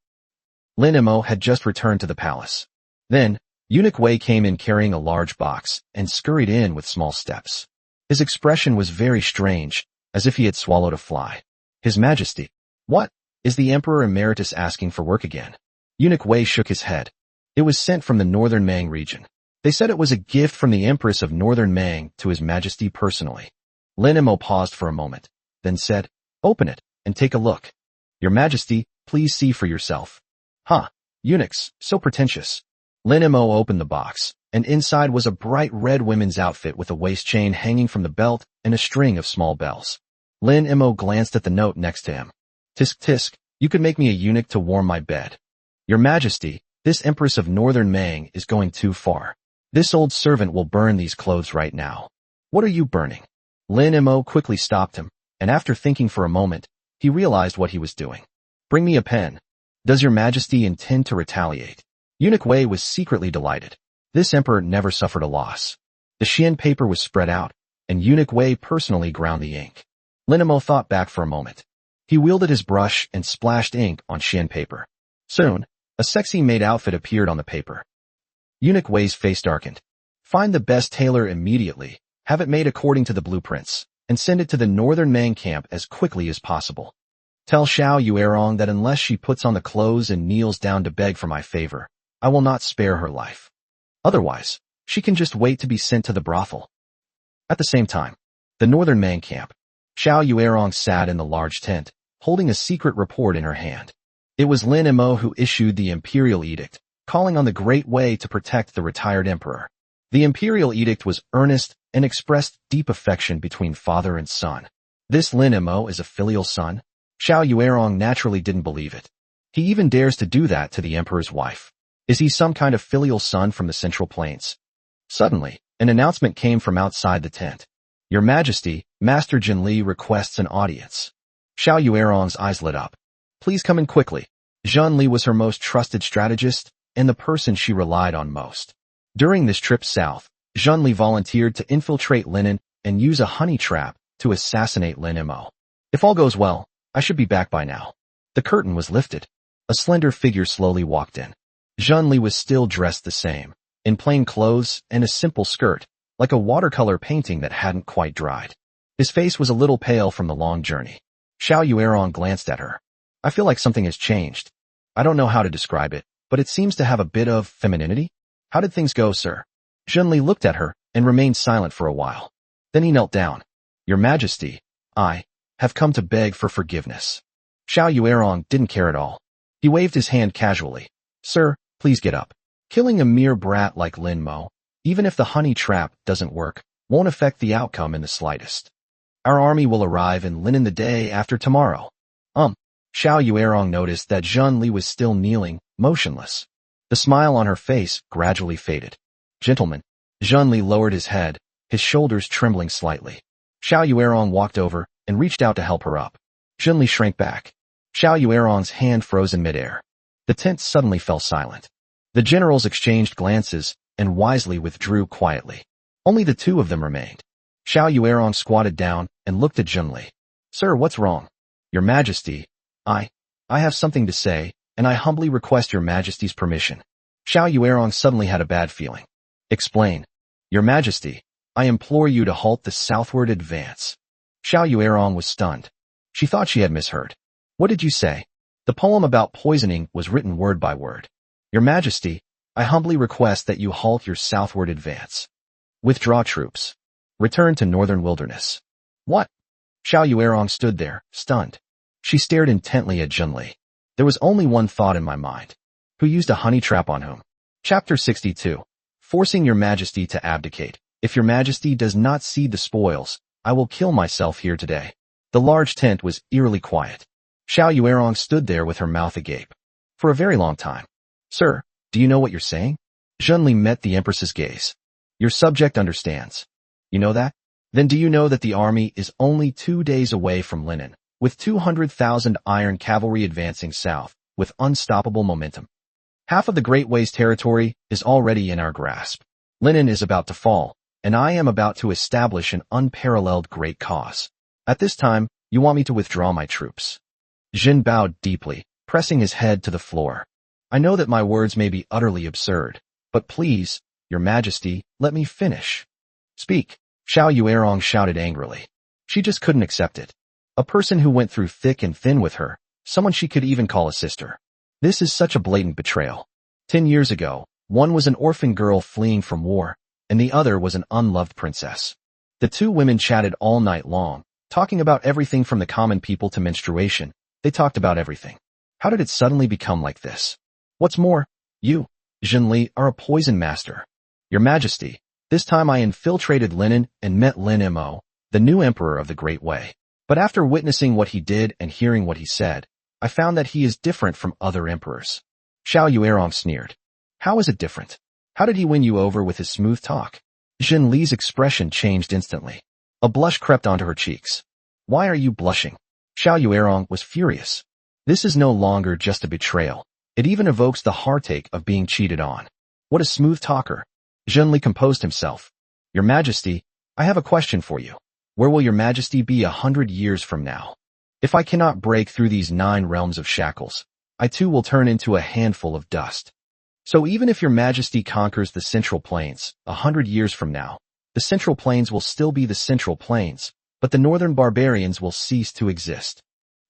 Lin Mo had just returned to the palace. Then, Eunuch Wei came in carrying a large box and scurried in with small steps. His expression was very strange, as if he had swallowed a fly. His Majesty. What? Is the Emperor Emeritus asking for work again? Eunuch Wei shook his head. It was sent from the Northern Mang region. They said it was a gift from the Empress of Northern Mang to His Majesty personally. Lin Mo paused for a moment, then said, Open it, and take a look. Your Majesty, please see for yourself. Huh, eunuchs, so pretentious. Lin Mo opened the box, and inside was a bright red women's outfit with a waist chain hanging from the belt and a string of small bells. Lin Mo glanced at the note next to him. Tisk tisk, you could make me a eunuch to warm my bed. Your Majesty, this Empress of Northern Mang is going too far. This old servant will burn these clothes right now. What are you burning? Lin Mo quickly stopped him, and after thinking for a moment, he realized what he was doing. Bring me a pen. Does your Majesty intend to retaliate? Eunuch Wei was secretly delighted. This emperor never suffered a loss. The Xian paper was spread out, and Eunuch Wei personally ground the ink. Lin Mo thought back for a moment. He wielded his brush and splashed ink on Xian paper. Soon, a sexy maid outfit appeared on the paper. Eunuch Wei's face darkened. Find the best tailor immediately, have it made according to the blueprints, and send it to the Northern Mang camp as quickly as possible. Tell Xiao Yuerong that unless she puts on the clothes and kneels down to beg for my favor, I will not spare her life. Otherwise, she can just wait to be sent to the brothel. At the same time, the Northern Mang camp. Xiao Yuerong sat in the large tent, holding a secret report in her hand. It was Lin Mo who issued the imperial edict, calling on the Great Wei to protect the retired emperor. The imperial edict was earnest and expressed deep affection between father and son. This Lin Mo is a filial son? Xiao Yuerong naturally didn't believe it. He even dares to do that to the emperor's wife. Is he some kind of filial son from the Central Plains? Suddenly, an announcement came from outside the tent. Your Majesty, Master Jin Li requests an audience. Xiao Yuerong's eyes lit up. Please come in quickly. Jin Li was her most trusted strategist and the person she relied on most. During this trip south, Jin Li volunteered to infiltrate Linen and use a honey trap to assassinate Lin Mo. If all goes well, I should be back by now. The curtain was lifted. A slender figure slowly walked in. Jin Li was still dressed the same, in plain clothes and a simple skirt, like a watercolor painting that hadn't quite dried. His face was a little pale from the long journey. Xiao Yuerong glanced at her. I feel like something has changed. I don't know how to describe it, but it seems to have a bit of femininity. How did things go, sir? Jin Li looked at her and remained silent for a while. Then he knelt down. Your Majesty, I have come to beg for forgiveness. Xiao Yuerong didn't care at all. He waved his hand casually. Sir, please get up. Killing a mere brat like Lin Mo, even if the honey trap doesn't work, won't affect the outcome in the slightest. Our army will arrive in Linen the day after tomorrow. Xiao Yuerong noticed that Jin Li was still kneeling, motionless. The smile on her face gradually faded. Gentlemen. Jin Li lowered his head, his shoulders trembling slightly. Xiao Yuerong walked over and reached out to help her up. Jin Li shrank back. Xiao Yuerong's hand froze in midair. The tent suddenly fell silent. The generals exchanged glances and wisely withdrew quietly. Only the two of them remained. Xiao Yuerong squatted down and looked at Jin Li. Sir, what's wrong? Your Majesty, I have something to say, and I humbly request your Majesty's permission. Xiao Yuerong suddenly had a bad feeling. Explain. Your Majesty, I implore you to halt the southward advance. Xiao Yuerong was stunned. She thought she had misheard. What did you say? The poem about poisoning was written word by word. Your Majesty, I humbly request that you halt your southward advance. Withdraw troops. Return to northern wilderness. What? Xiao Yuerong stood there, stunned. She stared intently at Jin Li. There was only one thought in my mind. Who used a honey trap on whom? Chapter 62. Forcing your Majesty to abdicate. If your Majesty does not cede the spoils, I will kill myself here today. The large tent was eerily quiet. Xiao Yuerong stood there with her mouth agape. For a very long time. Sir, do you know what you're saying? Jin Li met the Empress's gaze. Your subject understands. You know that? Then do you know that the army is only 2 days away from Linen, with 200,000 iron cavalry advancing south, with unstoppable momentum? Half of the Great Way's territory is already in our grasp. Linen is about to fall, and I am about to establish an unparalleled great cause. At this time, you want me to withdraw my troops. Jin bowed deeply, pressing his head to the floor. I know that my words may be utterly absurd, but please, Your Majesty, let me finish. Speak, Xiao Yuerong shouted angrily. She just couldn't accept it. A person who went through thick and thin with her, someone she could even call a sister. This is such a blatant betrayal. 10 years ago, one was an orphan girl fleeing from war, and the other was an unloved princess. The two women chatted all night long, talking about everything from the common people to menstruation. They talked about everything. How did it suddenly become like this? What's more, you, Zhenli, are a poison master. Your Majesty, this time I infiltrated Linen and met Lin Mo, the new emperor of the Great Way. But after witnessing what he did and hearing what he said, I found that he is different from other emperors. Xiao Yuerong sneered. How is it different? How did he win you over with his smooth talk? Zhen Li's expression changed instantly. A blush crept onto her cheeks. Why are you blushing? Xiao Yuerong was furious. This is no longer just a betrayal. It even evokes the heartache of being cheated on. What a smooth talker. Zhen Li composed himself. Your Majesty, I have a question for you. Where will Your Majesty be 100 years from now? If I cannot break through these 9 realms of shackles, I too will turn into a handful of dust. So even if Your Majesty conquers the Central Plains, 100 years from now, the Central Plains will still be the Central Plains, but the northern barbarians will cease to exist.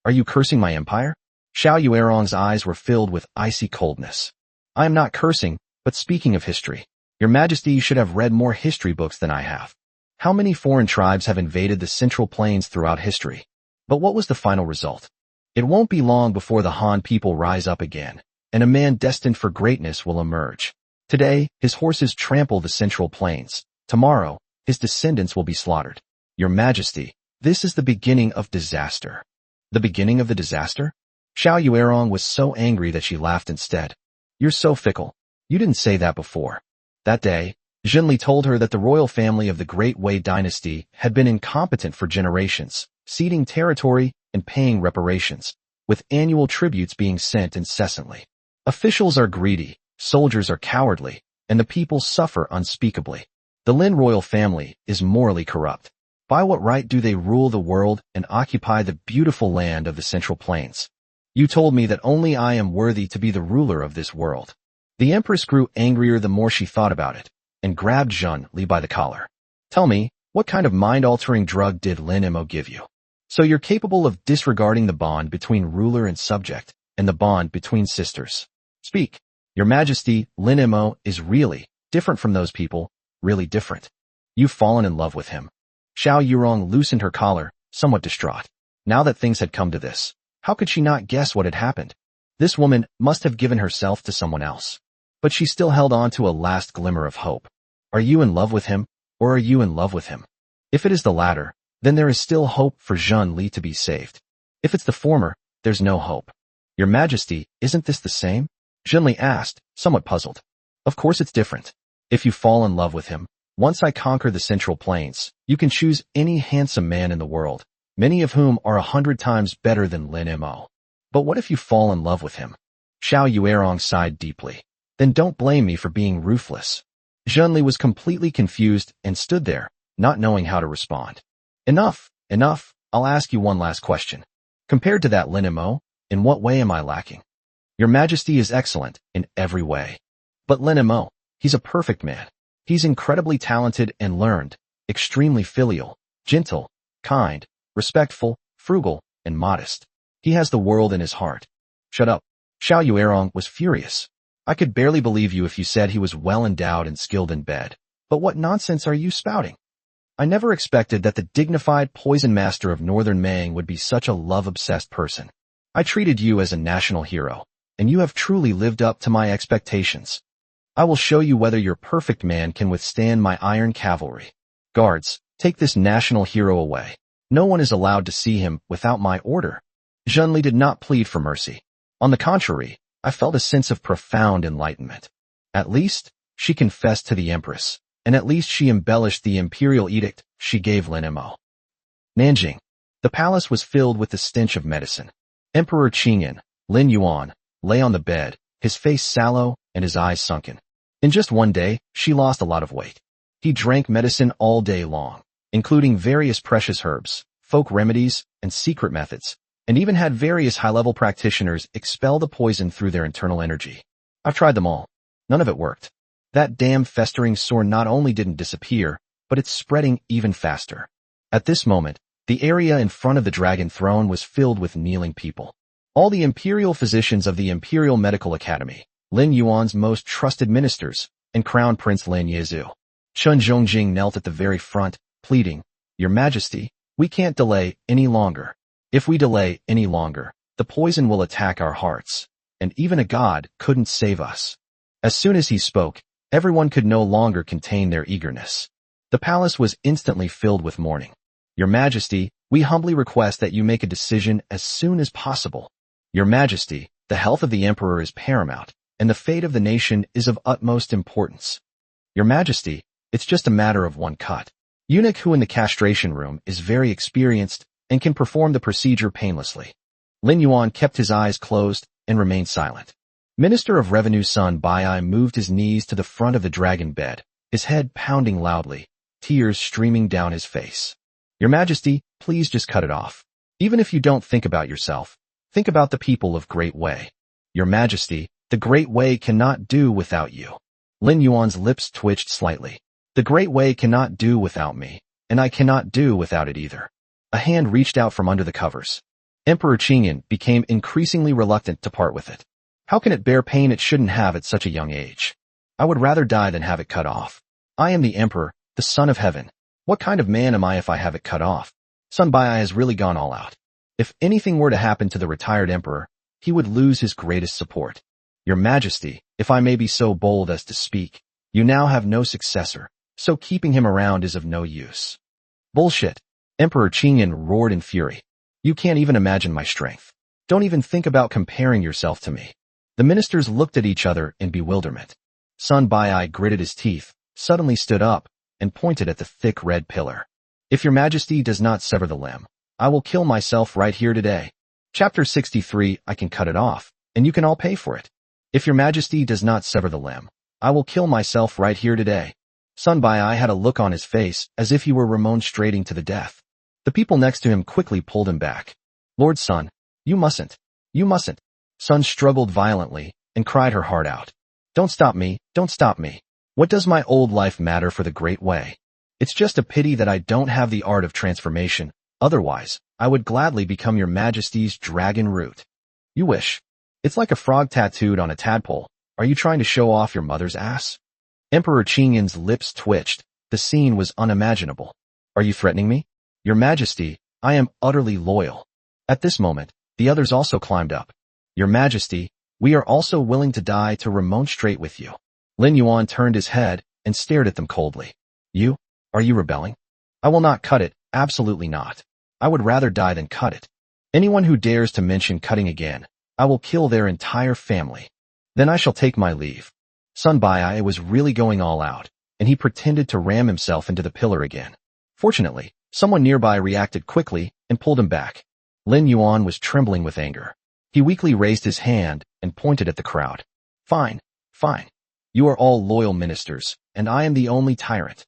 Are you cursing my empire? Xiao Yuerong's eyes were filled with icy coldness. I am not cursing, but speaking of history. Your Majesty should have read more history books than I have. How many foreign tribes have invaded the Central Plains throughout history? But what was the final result? It won't be long before the Han people rise up again, and a man destined for greatness will emerge. Today, his horses trample the Central Plains. Tomorrow, his descendants will be slaughtered. Your Majesty, this is the beginning of disaster. The beginning of the disaster? Xiao Yuerong was so angry that she laughed instead. You're so fickle. You didn't say that before. That day, Zhenli told her that the royal family of the Great Wei dynasty had been incompetent for generations, ceding territory and paying reparations, with annual tributes being sent incessantly. Officials are greedy, soldiers are cowardly, and the people suffer unspeakably. The Lin royal family is morally corrupt. By what right do they rule the world and occupy the beautiful land of the Central Plains? You told me that only I am worthy to be the ruler of this world. The Empress grew angrier the more she thought about it, and grabbed Zhen Li by the collar. Tell me, what kind of mind-altering drug did Lin Mo give you? So you're capable of disregarding the bond between ruler and subject, and the bond between sisters. Speak. Your Majesty, Lin Mo is really different from those people, really different. You've fallen in love with him. Xiao Yuerong loosened her collar, somewhat distraught. Now that things had come to this, how could she not guess what had happened? This woman must have given herself to someone else. But she still held on to a last glimmer of hope. Are you in love with him, or are you in love with him? If it is the latter, then there is still hope for Zhen Li to be saved. If it's the former, there's no hope. Your Majesty, isn't this the same? Zhen Li asked, somewhat puzzled. Of course it's different. If you fall in love with him, once I conquer the Central Plains, you can choose any handsome man in the world, many of whom are 100 times better than Lin Mo. But what if you fall in love with him? Xiao Yuerong sighed deeply. Then don't blame me for being ruthless. Zhen Li was completely confused and stood there, not knowing how to respond. Enough, I'll ask you one last question. Compared to that Lin Mo, in what way am I lacking? Your Majesty is excellent in every way. But Lin Mo, he's a perfect man. He's incredibly talented and learned, extremely filial, gentle, kind, respectful, frugal, and modest. He has the world in his heart. Shut up. Xiao Yuerong was furious. I could barely believe you if you said he was well endowed and skilled in bed. But what nonsense are you spouting? I never expected that the dignified poison master of Northern Mang would be such a love-obsessed person. I treated you as a national hero, and you have truly lived up to my expectations. I will show you whether your perfect man can withstand my iron cavalry. Guards, take this national hero away. No one is allowed to see him without my order. Zhen Li did not plead for mercy. On the contrary, I felt a sense of profound enlightenment. At least, she confessed to the Empress. and at least she embellished the imperial edict she gave Lin Mo. Nanjing. The palace was filled with the stench of medicine. Emperor Qingyan, Lin Yuan, lay on the bed, his face sallow and his eyes sunken. In just one day, she lost a lot of weight. He drank medicine all day long, including various precious herbs, folk remedies, and secret methods, and even had various high-level practitioners expel the poison through their internal energy. I've tried them all. None of it worked. That damn festering sore not only didn't disappear, but it's spreading even faster. At this moment, the area in front of the dragon throne was filled with kneeling people. All the imperial physicians of the Imperial Medical Academy, Lin Yuan's most trusted ministers, and Crown Prince Lin Yezu. Chen Zhongjing knelt at the very front, pleading, "Your Majesty, we can't delay any longer. If we delay any longer, the poison will attack our hearts, and even a god couldn't save us." As soon as he spoke, everyone could no longer contain their eagerness. The palace was instantly filled with mourning. "Your Majesty, we humbly request that you make a decision as soon as possible. Your Majesty, the health of the Emperor is paramount, and the fate of the nation is of utmost importance. Your Majesty, it's just a matter of one cut. Eunuch who in the castration room is very experienced and can perform the procedure painlessly." Lin Yuan kept his eyes closed and remained silent. Minister of Revenue Sun Baiyi moved his knees to the front of the dragon bed, his head pounding loudly, tears streaming down his face. "Your Majesty, please just cut it off. Even if you don't think about yourself, think about the people of Great Wei. Your Majesty, the Great Wei cannot do without you." Lin Yuan's lips twitched slightly. "The Great Wei cannot do without me, and I cannot do without it either." A hand reached out from under the covers. Emperor Qingyan became increasingly reluctant to part with it. How can it bear pain it shouldn't have at such a young age? "I would rather die than have it cut off. I am the Emperor, the Son of Heaven. What kind of man am I if I have it cut off?" Sun Baiyi has really gone all out. If anything were to happen to the retired emperor, he would lose his greatest support. "Your Majesty, if I may be so bold as to speak, you now have no successor, so keeping him around is of no use." "Bullshit!" Emperor Qingyan roared in fury. "You can't even imagine my strength. Don't even think about comparing yourself to me." The ministers looked at each other in bewilderment. Sun Baiyi gritted his teeth, suddenly stood up, and pointed at the thick red pillar. "If your Majesty does not sever the limb, I will kill myself right here today. Chapter 63, I can cut it off, and you can all pay for it. If your Majesty does not sever the limb, I will kill myself right here today." Sun Baiyi had a look on his face as if he were remonstrating to the death. The people next to him quickly pulled him back. "Lord Sun, you mustn't. You mustn't." Sun struggled violently and cried her heart out. "Don't stop me, don't stop me. What does my old life matter for the Great Wei? It's just a pity that I don't have the art of transformation, otherwise, I would gladly become your Majesty's dragon root." "You wish. It's like a frog tattooed on a tadpole. Are you trying to show off your mother's ass?" Emperor Qingyan's lips twitched. The scene was unimaginable. "Are you threatening me?" "Your Majesty, I am utterly loyal." At this moment, the others also climbed up. "Your Majesty, we are also willing to die to remonstrate with you." Lin Yuan turned his head and stared at them coldly. "You? Are you rebelling?" "I will not cut it, absolutely not. I would rather die than cut it. Anyone who dares to mention cutting again, I will kill their entire family. Then I shall take my leave." Sun Baiyi was really going all out, and he pretended to ram himself into the pillar again. Fortunately, someone nearby reacted quickly and pulled him back. Lin Yuan was trembling with anger. He weakly raised his hand and pointed at the crowd. "Fine, fine. You are all loyal ministers, and I am the only tyrant.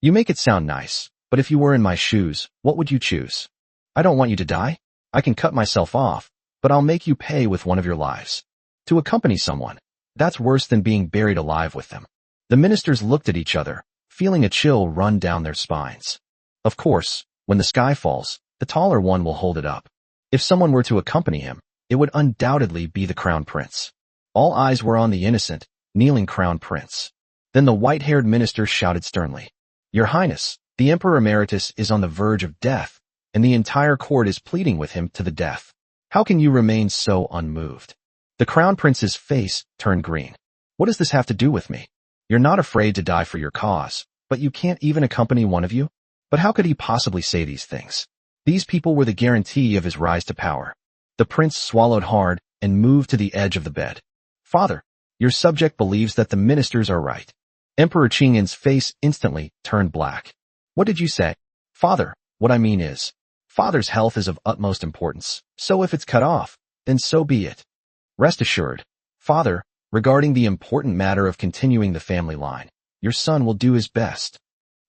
You make it sound nice, but if you were in my shoes, what would you choose? I don't want you to die. I can cut myself off, but I'll make you pay with one of your lives. To accompany someone, that's worse than being buried alive with them." The ministers looked at each other, feeling a chill run down their spines. Of course, when the sky falls, the taller one will hold it up. If someone were to accompany him, it would undoubtedly be the Crown Prince. All eyes were on the innocent, kneeling Crown Prince. Then the white-haired minister shouted sternly, "Your Highness, the Emperor Emeritus is on the verge of death, and the entire court is pleading with him to the death. How can you remain so unmoved?" The Crown Prince's face turned green. "What does this have to do with me? You're not afraid to die for your cause, but you can't even accompany one of you?" But how could he possibly say these things? These people were the guarantee of his rise to power. The prince swallowed hard and moved to the edge of the bed. "Father, your subject believes that the ministers are right. Emperor Qingyin's face instantly turned black. What did you say? Father, what I mean is, father's health is of utmost importance, so if it's cut off, then so be it. Rest assured, father, regarding the important matter of continuing the family line, your son will do his best.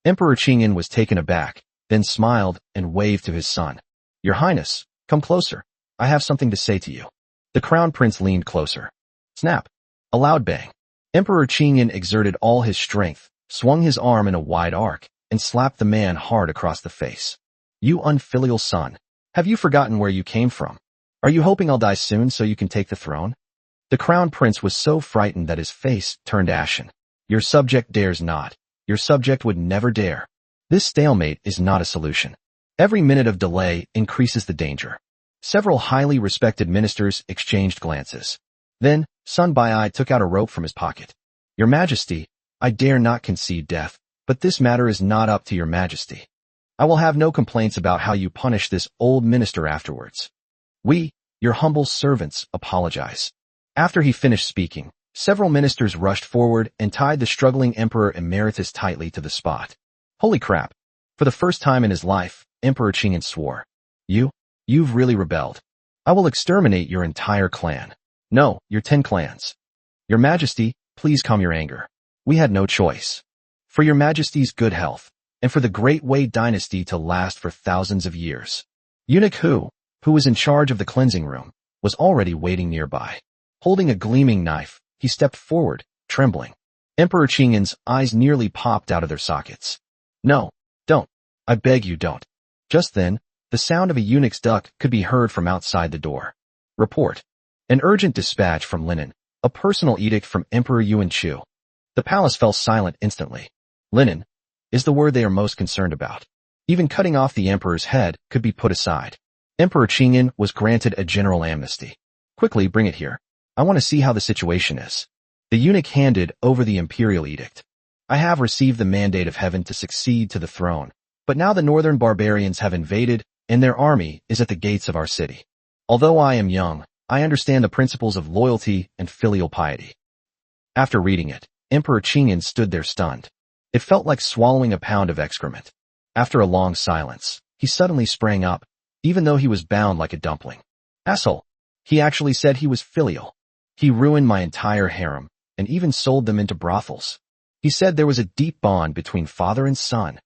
Emperor Qingyin was taken aback, then smiled and waved to his son. Your Highness, come closer. I have something to say to you. The crown prince leaned closer. Snap. A loud bang. Emperor Qingyin exerted all his strength, swung his arm in a wide arc, and slapped the man hard across the face. You unfilial son. Have you forgotten where you came from? Are you hoping I'll die soon so you can take the throne? The crown prince was so frightened that his face turned ashen. Your subject dares not. Your subject would never dare. This stalemate is not a solution. Every minute of delay increases the danger. Several highly respected ministers exchanged glances. Then, Sun Bai'ai took out a rope from his pocket. Your Majesty, I dare not concede death, but this matter is not up to your Majesty. I will have no complaints about how you punish this old minister afterwards. We, your humble servants, apologize. After he finished speaking, several ministers rushed forward and tied the struggling Emperor Emeritus tightly to the spot. Holy crap. For the first time in his life, Emperor Qingyin swore. You've really rebelled. I will exterminate your entire clan. No, your 10 clans. Your Majesty, please calm your anger. We had no choice. For your Majesty's good health, and for the Great Wei dynasty to last for thousands of years. Eunuch Hu, who was in charge of the cleansing room, was already waiting nearby. Holding a gleaming knife, he stepped forward, trembling. Emperor Qingyin's eyes nearly popped out of their sockets. No, don't. I beg you don't. Just then, the sound of a eunuch's duck could be heard from outside the door. Report. An urgent dispatch from Linen, a personal edict from Emperor Yuan Chu. The palace fell silent instantly. Linen is the word they are most concerned about. Even cutting off the emperor's head could be put aside. Emperor Qingyin was granted a general amnesty. Quickly bring it here. I want to see how the situation is. The eunuch handed over the imperial edict. I have received the mandate of heaven to succeed to the throne, but now the northern barbarians have invaded, and their army is at the gates of our city. Although I am young, I understand the principles of loyalty and filial piety. After reading it, Emperor Qingyin stood there stunned. It felt like swallowing a pound of excrement. After a long silence, he suddenly sprang up, even though he was bound like a dumpling. Asshole! He actually said he was filial. He ruined my entire harem, and even sold them into brothels. He said there was a deep bond between father and son.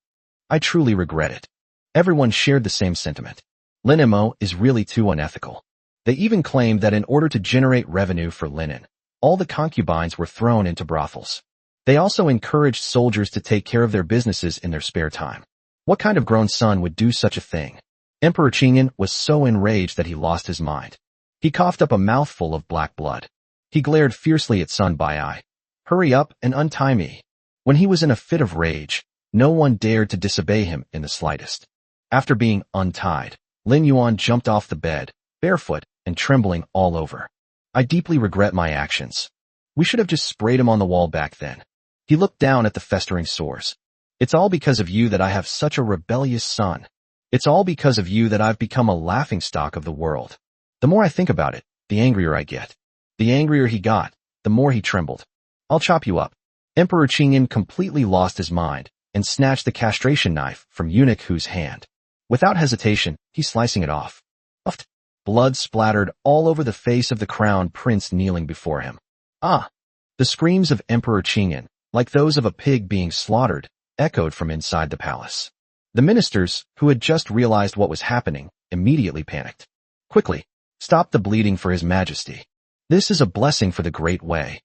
I truly regret it. Everyone shared the same sentiment. Lin Mo is really too unethical. They even claimed that in order to generate revenue for Linen, all the concubines were thrown into brothels. They also encouraged soldiers to take care of their businesses in their spare time. What kind of grown son would do such a thing? Emperor Qingyin was so enraged that he lost his mind. He coughed up a mouthful of black blood. He glared fiercely at Sun Bai'ai. Hurry up and untie me. When he was in a fit of rage, no one dared to disobey him in the slightest. After being untied, Lin Yuan jumped off the bed, barefoot and trembling all over. I deeply regret my actions. We should have just sprayed him on the wall back then. He looked down at the festering sores. It's all because of you that I have such a rebellious son. It's all because of you that I've become a laughingstock of the world. The more I think about it, the angrier I get. The angrier he got, the more he trembled. I'll chop you up. Emperor Qingyin completely lost his mind and snatched the castration knife from Eunuch Hu's hand. Without hesitation, he's slicing it off. Uft. Blood splattered all over the face of the crown prince kneeling before him. Ah! The screams of Emperor Qingyin, like those of a pig being slaughtered, echoed from inside the palace. The ministers, who had just realized what was happening, immediately panicked. Quickly, stop the bleeding for His Majesty. This is a blessing for the Great Wei.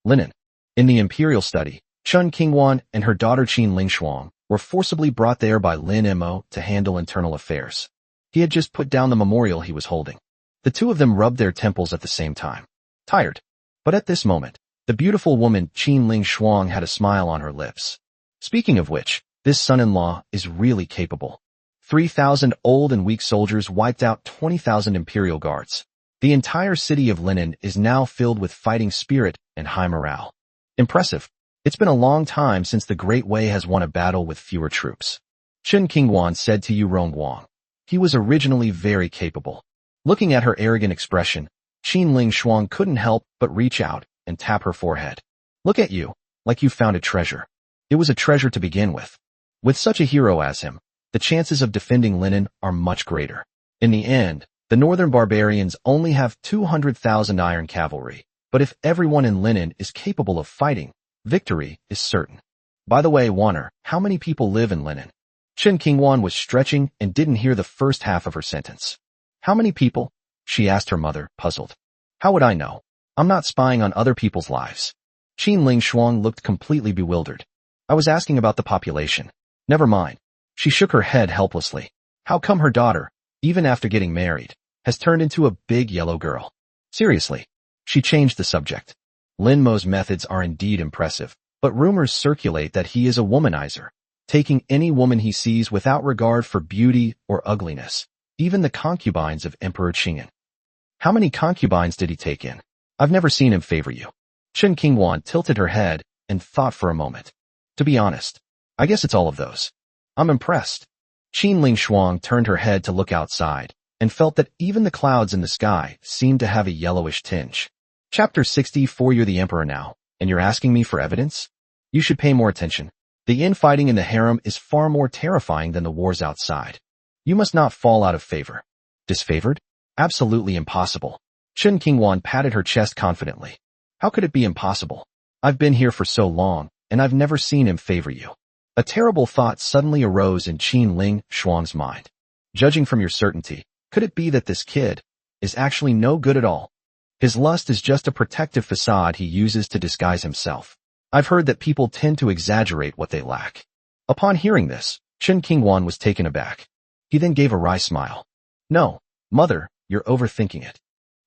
Linen. In the imperial study, Chun Qingwan and her daughter Qin Lingshuang were forcibly brought there by Lin Mo to handle internal affairs. He had just put down the memorial he was holding. The two of them rubbed their temples at the same time. Tired. But at this moment, the beautiful woman Qin Lingshuang had a smile on her lips. Speaking of which, this son-in-law is really capable. 3,000 old and weak soldiers wiped out 20,000 imperial guards. The entire city of Linen is now filled with fighting spirit and high morale. Impressive. It's been a long time since the Great Wei has won a battle with fewer troops. Chun Qingwan said to Yu Rongguang. He was originally very capable. Looking at her arrogant expression, Qin Lingshuang couldn't help but reach out and tap her forehead. Look at you. like you found a treasure. It was a treasure to begin with. With such a hero as him, the chances of defending Linen are much greater. In the end, the northern barbarians only have 200,000 iron cavalry, but if everyone in Linen is capable of fighting, victory is certain. By the way, Wanner, how many people live in Linen? Chen Qingwan was stretching and didn't hear the first half of her sentence. How many people? She asked her mother, puzzled. How would I know? I'm not spying on other people's lives. Qin Ling Shuang looked completely bewildered. I was asking about the population. Never mind. She shook her head helplessly. How come her daughter, even after getting married, has turned into a big yellow girl? Seriously. She changed the subject. Lin Mo's methods are indeed impressive, but rumors circulate that he is a womanizer, taking any woman he sees without regard for beauty or ugliness, even the concubines of Emperor Qingyan. How many concubines did he take in? I've never seen him favor you. Chen Qingwan tilted her head and thought for a moment. To be honest, I guess it's all of those. I'm impressed. Qin Ling Shuang turned her head to look outside and felt that even the clouds in the sky seemed to have a yellowish tinge. Chapter 64. You're the emperor now, and you're asking me for evidence? You should pay more attention. The infighting in the harem is far more terrifying than the wars outside. You must not fall out of favor. Disfavored? Absolutely impossible. Chen Qingwan patted her chest confidently. How could it be impossible? I've been here for so long, and I've never seen him favor you. A terrible thought suddenly arose in Qin Ling Shuang's mind. Judging from your certainty, could it be that this kid is actually no good at all? His lust is just a protective facade he uses to disguise himself. I've heard that people tend to exaggerate what they lack. Upon hearing this, Chen Qingwan was taken aback. He then gave a wry smile. No, mother, you're overthinking it.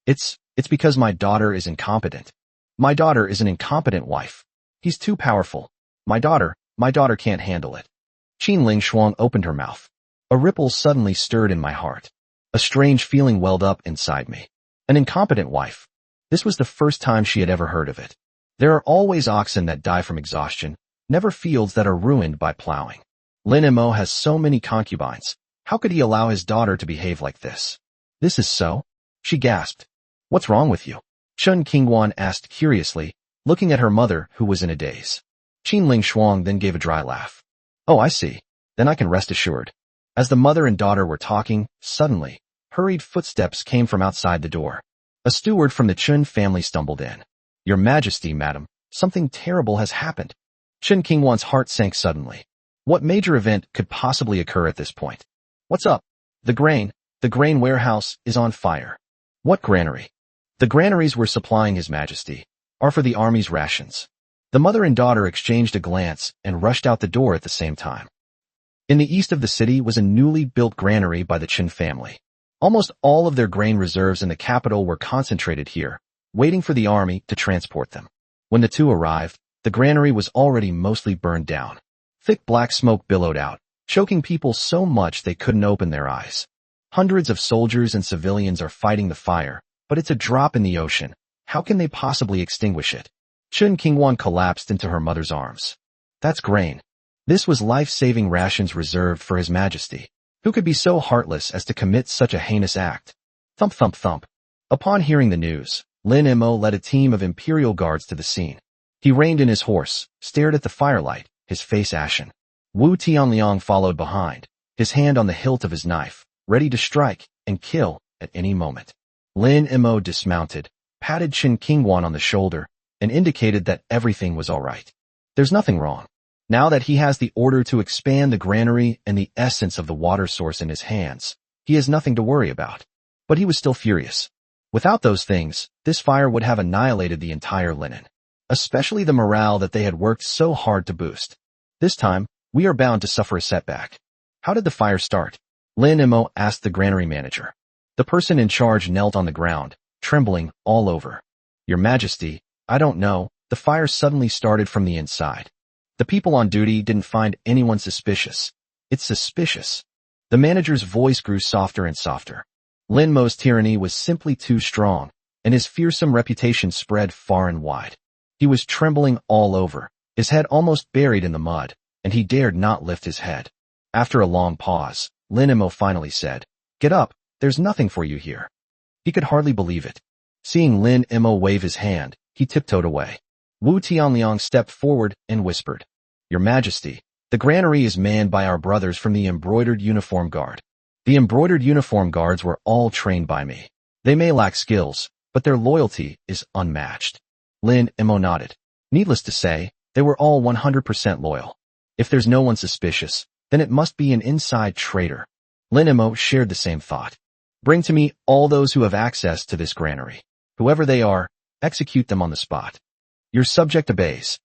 It's because my daughter is incompetent. My daughter is an incompetent wife. He's too powerful. My daughter can't handle it. Qin Ling Shuang opened her mouth. A ripple suddenly stirred in my heart. A strange feeling welled up inside me. An incompetent wife. This was the first time she had ever heard of it. There are always oxen that die from exhaustion, never fields that are ruined by plowing. Lin Mo has so many concubines. How could he allow his daughter to behave like this? This is so? She gasped. What's wrong with you? Chen Qingwan asked curiously, looking at her mother who was in a daze. Qin Ling Shuang then gave a dry laugh. Oh, I see. Then I can rest assured. As the mother and daughter were talking, suddenly, hurried footsteps came from outside the door. A steward from the Chun family stumbled in. Your Majesty, madam, something terrible has happened. Chen Qingwan's heart sank suddenly. What major event could possibly occur at this point? What's up? The grain warehouse is on fire. What granary? The granaries we're supplying His Majesty are for the army's rations. The mother and daughter exchanged a glance and rushed out the door at the same time. In the east of the city was a newly built granary by the Qin family. Almost all of their grain reserves in the capital were concentrated here, waiting for the army to transport them. When the two arrived, the granary was already mostly burned down. Thick black smoke billowed out, choking people so much they couldn't open their eyes. Hundreds of soldiers and civilians are fighting the fire, but it's a drop in the ocean. How can they possibly extinguish it? Chen Qingwan collapsed into her mother's arms. That's grain. This was life-saving rations reserved for His Majesty. Who could be so heartless as to commit such a heinous act? Thump thump thump. Upon hearing the news, Lin Mo led a team of imperial guards to the scene. He reined in his horse, stared at the firelight, his face ashen. Wu Tianliang followed behind, his hand on the hilt of his knife, ready to strike and kill at any moment. Lin Mo dismounted, patted Chen Qingwan on the shoulder, and indicated that everything was all right. There's nothing wrong. Now that he has the order to expand the granary and the essence of the water source in his hands, he has nothing to worry about. But he was still furious. Without those things, this fire would have annihilated the entire Linen, especially the morale that they had worked so hard to boost. This time, we are bound to suffer a setback. How did the fire start? Lin Mo asked the granary manager. The person in charge knelt on the ground, trembling all over. Your Majesty, I don't know, the fire suddenly started from the inside. The people on duty didn't find anyone suspicious. It's suspicious. The manager's voice grew softer and softer. Lin Mo's tyranny was simply too strong, and his fearsome reputation spread far and wide. He was trembling all over, his head almost buried in the mud, and he dared not lift his head. After a long pause, Lin Mo finally said, Get up, there's nothing for you here. He could hardly believe it. Seeing Lin Mo wave his hand, he tiptoed away. Wu Tianliang stepped forward and whispered, "Your Majesty, the granary is manned by our brothers from the Embroidered Uniform Guard. The Embroidered Uniform Guards were all trained by me. They may lack skills, but their loyalty is unmatched." Lin Emo nodded. Needless to say, they were all 100% loyal. If there's no one suspicious, then it must be an inside traitor. Lin Emo shared the same thought. "Bring to me all those who have access to this granary. Whoever they are, execute them on the spot." Your subject obeys.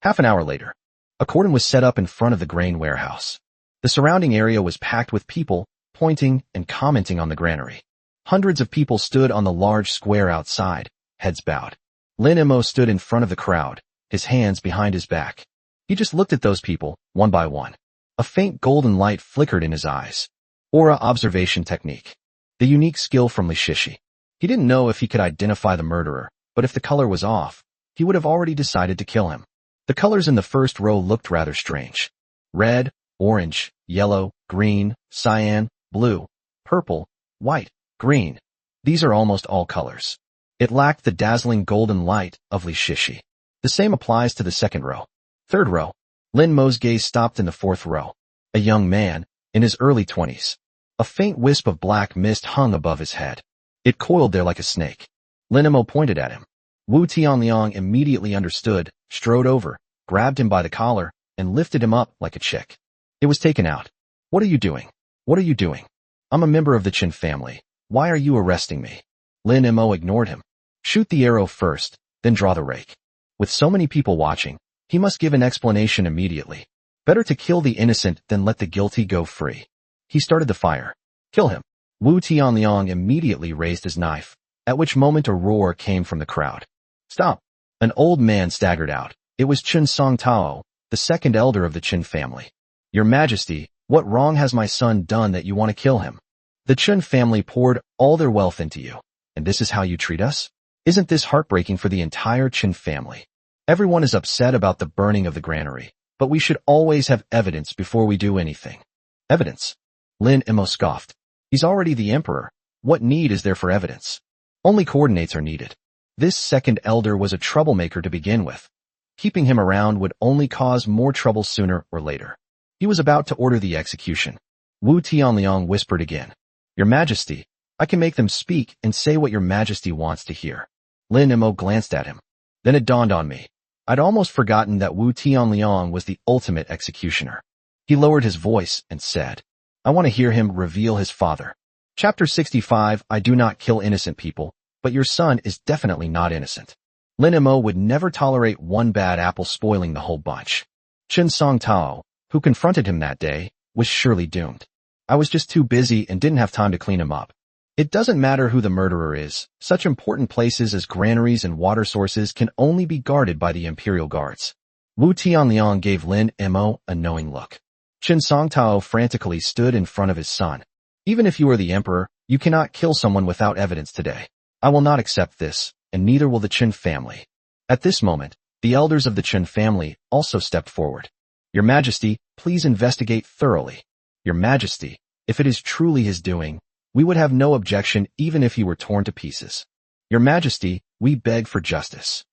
Half an hour later, a cordon was set up in front of the grain warehouse. The surrounding area was packed with people, pointing and commenting on the granary. Hundreds of people stood on the large square outside, heads bowed. Lin Emo stood in front of the crowd, his hands behind his back. He just looked at those people, one by one. A faint golden light flickered in his eyes. Aura observation technique. The unique skill from Li Shishi. He didn't know if he could identify the murderer, but if the color was off, he would have already decided to kill him. The colors in the first row looked rather strange. Red, orange, yellow, green, cyan, blue, purple, white, green. These are almost all colors. It lacked the dazzling golden light of Li Shishi. The same applies to the second row. Third row. Lin Mo's gaze stopped in the fourth row. A young man, in his early 20s. A faint wisp of black mist hung above his head. It coiled there like a snake. Lin Mo pointed at him. Wu Tianliang immediately understood, strode over, grabbed him by the collar, and lifted him up like a chick. It was taken out. "What are you doing? What are you doing? I'm a member of the Qin family. Why are you arresting me?" Lin Mo ignored him. "Shoot the arrow first, then draw the rake." With so many people watching, he must give an explanation immediately. Better to kill the innocent than let the guilty go free. He started the fire. "Kill him." Wu Tianliang immediately raised his knife, at which moment a roar came from the crowd. "Stop!" An old man staggered out. It was Chen Songtao, the second elder of the Qin family. "Your Majesty, what wrong has my son done that you want to kill him? The Qin family poured all their wealth into you, and this is how you treat us? Isn't this heartbreaking for the entire Qin family? Everyone is upset about the burning of the granary, but we should always have evidence before we do anything." "Evidence?" Lin Emo scoffed. "He's already the emperor. What need is there for evidence? Only coordinates are needed." This second elder was a troublemaker to begin with. Keeping him around would only cause more trouble sooner or later. He was about to order the execution. Wu Tianliang whispered again. "Your Majesty, I can make them speak and say what your Majesty wants to hear." Lin Mo glanced at him. Then it dawned on me. I'd almost forgotten that Wu Tianliang was the ultimate executioner. He lowered his voice and said, "I want to hear him reveal his father." Chapter 65. I do not kill innocent people, but your son is definitely not innocent. Lin Mo would never tolerate one bad apple spoiling the whole bunch. Chen Songtao, who confronted him that day, was surely doomed. I was just too busy and didn't have time to clean him up. It doesn't matter who the murderer is. Such important places as granaries and water sources can only be guarded by the Imperial Guards. Wu Tianliang gave Lin Mo a knowing look. Chen Songtao frantically stood in front of his son. "Even if you are the emperor, you cannot kill someone without evidence today. I will not accept this, and neither will the Qin family." At this moment, the elders of the Qin family also stepped forward. "Your Majesty, please investigate thoroughly. Your Majesty, if it is truly his doing, we would have no objection even if he were torn to pieces. Your Majesty, we beg for justice."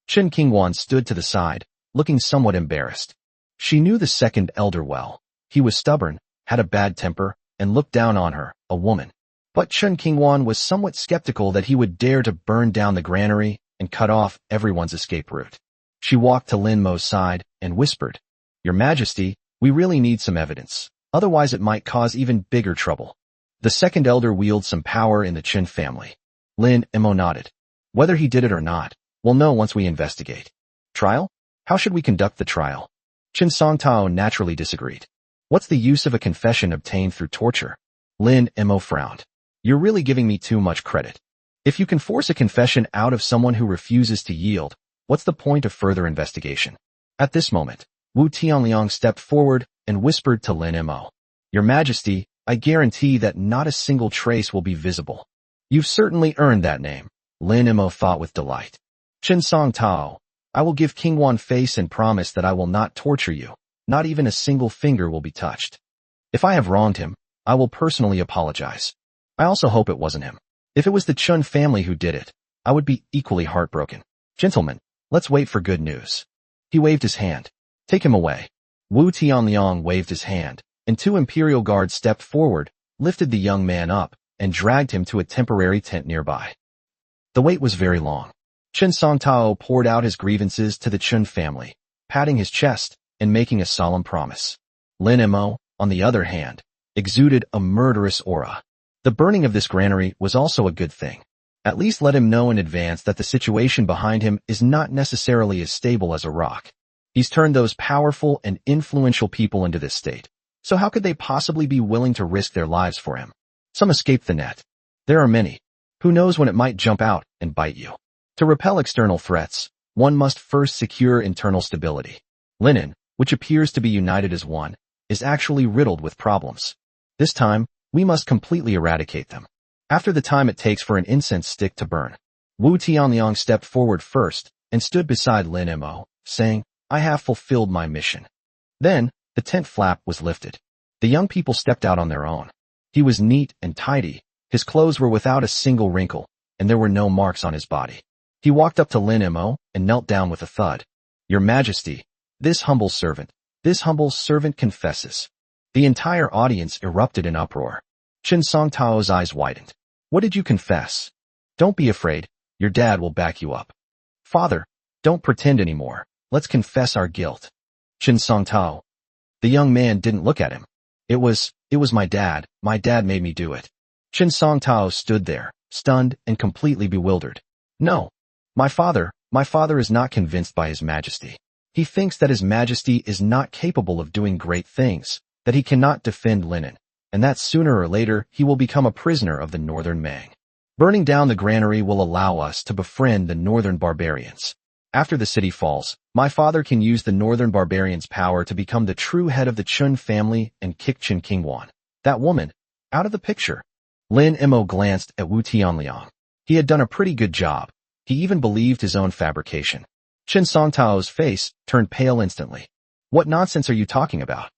Qin Qingwan stood to the side, looking somewhat embarrassed. She knew the second elder well. He was stubborn, had a bad temper, and looked down on her, a woman. But Chen Qingwan was somewhat skeptical that he would dare to burn down the granary and cut off everyone's escape route. She walked to Lin Mo's side and whispered, "Your Majesty, we really need some evidence. Otherwise it might cause even bigger trouble." The second elder wields some power in the Qin family. Lin Mo nodded. "Whether he did it or not, we'll know once we investigate." "Trial? How should we conduct the trial?" Chen Songtao naturally disagreed. "What's the use of a confession obtained through torture?" Lin Mo frowned. "You're really giving me too much credit. If you can force a confession out of someone who refuses to yield, what's the point of further investigation?" At this moment, Wu Tianliang stepped forward and whispered to Lin Mo, "Your Majesty, I guarantee that not a single trace will be visible." "You've certainly earned that name," Lin Mo thought with delight. "Chen Songtao, I will give Qingwan face and promise that I will not torture you. Not even a single finger will be touched. If I have wronged him, I will personally apologize. I also hope it wasn't him. If it was the Chun family who did it, I would be equally heartbroken. Gentlemen, Let's wait for good news. He waved his hand. Take him away. Wu Tianliang waved his hand, and two imperial guards stepped forward, lifted the young man up, and dragged him to a temporary tent nearby. The wait was very long. Chen Songtao poured out his grievances to the Chun family, patting his chest and making a solemn promise. Lin Mo, on the other hand, exuded a murderous aura. The burning of this granary was also a good thing. At least let him know in advance that the situation behind him is not necessarily as stable as a rock. He's turned those powerful and influential people into this state. So how could they possibly be willing to risk their lives for him? Some escaped the net. There are many. Who knows when it might jump out and bite you? To repel external threats, one must first secure internal stability. Linen, which appears to be united as one, is actually riddled with problems. This time, we must completely eradicate them. After the time it takes for an incense stick to burn, Wu Tianliang stepped forward first and stood beside Lin Mo, saying, I have fulfilled my mission. Then, the tent flap was lifted. The young people stepped out on their own. He was neat and tidy. His clothes were without a single wrinkle, and there were no marks on his body. He walked up to Lin Mo and knelt down with a thud. Your Majesty, this humble servant confesses. The entire audience erupted in uproar. Chen Songtao's eyes widened. What did you confess? Don't be afraid. Your dad will back you up. Father, don't pretend anymore. Let's confess our guilt. Chen Songtao. The young man didn't look at him. It was my dad. My dad made me do it. Chen Songtao stood there, stunned and completely bewildered. No. My father is not convinced by His Majesty. He thinks that His Majesty is not capable of doing great things, that he cannot defend Linen, and that sooner or later he will become a prisoner of the Northern Mang. Burning down the granary will allow us to befriend the Northern barbarians. After the city falls, my father can use the Northern barbarians' power to become the true head of the Chun family and kick Chen Qingwan. That woman, out of the picture. Lin Mo glanced at Wu Tianliang. He had done a pretty good job. He even believed his own fabrication. Chen Songtao's face turned pale instantly. What nonsense are you talking about?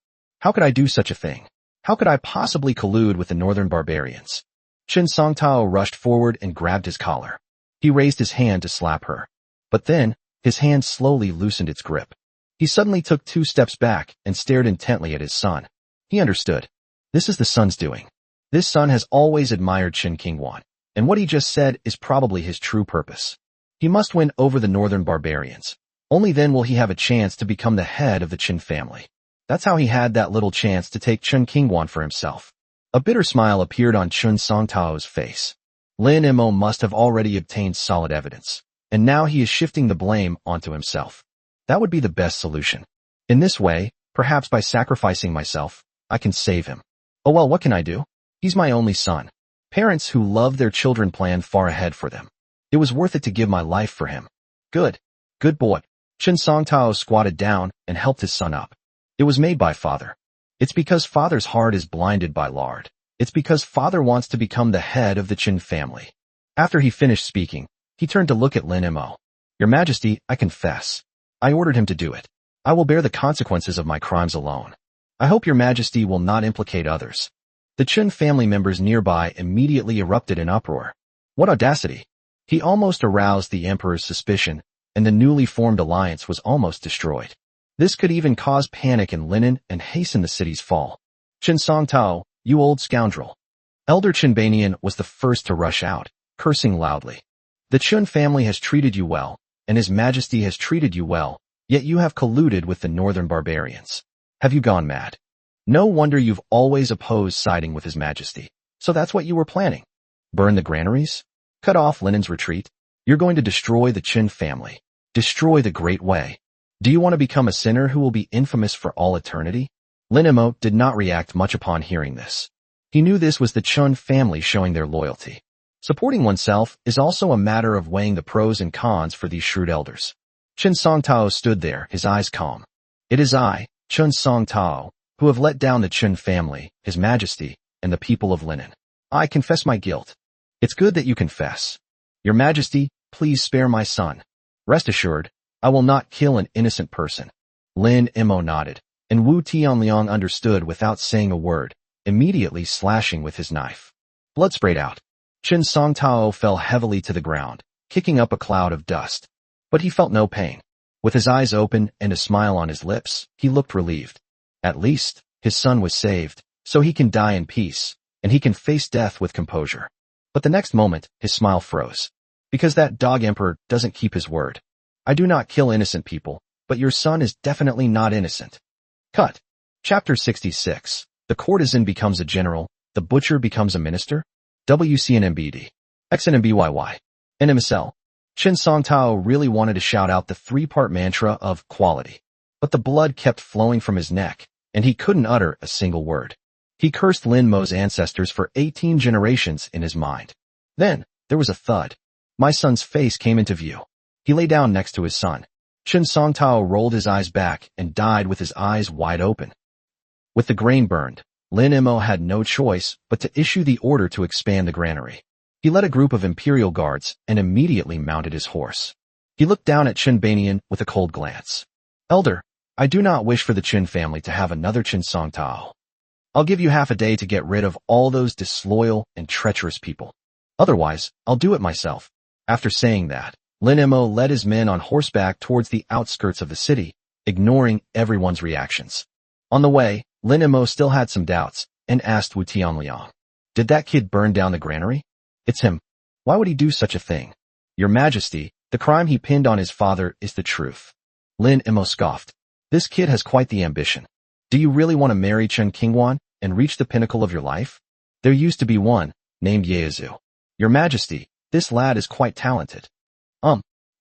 How could I do such a thing? How could I possibly collude with the Northern barbarians? Chen Songtao rushed forward and grabbed his collar. He raised his hand to slap her. But then, his hand slowly loosened its grip. He suddenly took 2 steps back and stared intently at his son. He understood. This is the son's doing. This son has always admired Chen Qingwan, and what he just said is probably his true purpose. He must win over the Northern barbarians. Only then will he have a chance to become the head of the Chen family. That's how he had that little chance to take Chen Qingwan for himself. A bitter smile appeared on Chen Songtao's face. Lin Mo must have already obtained solid evidence, and now he is shifting the blame onto himself. That would be the best solution. In this way, perhaps by sacrificing myself, I can save him. Oh well, what can I do? He's my only son. Parents who love their children plan far ahead for them. It was worth it to give my life for him. Good boy. Chen Songtao squatted down and helped his son up. It was made by father. It's because father's heart is blinded by lard. It's because father wants to become the head of the Chen family. After he finished speaking, he turned to look at Lin Mo. Your Majesty, I confess. I ordered him to do it. I will bear the consequences of my crimes alone. I hope your Majesty will not implicate others. The Chen family members nearby immediately erupted in uproar. What audacity! He almost aroused the emperor's suspicion, and the newly formed alliance was almost destroyed. This could even cause panic in Linen and hasten the city's fall. Chen Songtao, you old scoundrel. Elder Chen Banian was the first to rush out, cursing loudly. The Chun family has treated you well, and His Majesty has treated you well, yet you have colluded with the Northern barbarians. Have you gone mad? No wonder you've always opposed siding with His Majesty. So that's what you were planning. Burn the granaries? Cut off Linen's retreat? You're going to destroy the Chen family. Destroy the Great Way. Do you want to become a sinner who will be infamous for all eternity? Lin Mo did not react much upon hearing this. He knew this was the Chun family showing their loyalty. Supporting oneself is also a matter of weighing the pros and cons for these shrewd elders. Chen Songtao stood there, his eyes calm. It is I, Chen Songtao, who have let down the Chen family, His Majesty, and the people of Linen. I confess my guilt. It's good that you confess. Your Majesty, please spare my son. Rest assured, I will not kill an innocent person. Lin Mo nodded, and Wu Tianliang understood without saying a word, immediately slashing with his knife. Blood sprayed out. Chen Songtao fell heavily to the ground, kicking up a cloud of dust. But he felt no pain. With his eyes open and a smile on his lips, he looked relieved. At least, his son was saved, so he can die in peace, and he can face death with composure. But the next moment, his smile froze. Because that dog emperor doesn't keep his word. I do not kill innocent people, but your son is definitely not innocent. Cut. Chapter 66. The courtesan becomes a general, the butcher becomes a minister? WCNMBD. XNMBYY. NMSL. Chen Songtao really wanted to shout out the three-part mantra of quality. But the blood kept flowing from his neck, and he couldn't utter a single word. He cursed Lin Mo's ancestors for 18 generations in his mind. Then, there was a thud. My son's face came into view. He lay down next to his son. Chen Songtao rolled his eyes back and died with his eyes wide open. With the grain burned, Lin Mo had no choice but to issue the order to expand the granary. He led a group of imperial guards and immediately mounted his horse. He looked down at Chen Banian with a cold glance. Elder, I do not wish for the Chen family to have another Chen Songtao. I'll give you half a day to get rid of all those disloyal and treacherous people. Otherwise, I'll do it myself. After saying that, Lin Mo led his men on horseback towards the outskirts of the city, ignoring everyone's reactions. On the way, Lin Mo still had some doubts and asked Wu Tianliang, "Did that kid burn down the granary?" "It's him. Why would he do such a thing?" "Your Majesty, the crime he pinned on his father is the truth." Lin Mo scoffed. "This kid has quite the ambition. Do you really want to marry Chen Qingwan and reach the pinnacle of your life? There used to be one, named Yezu. Your Majesty, this lad is quite talented.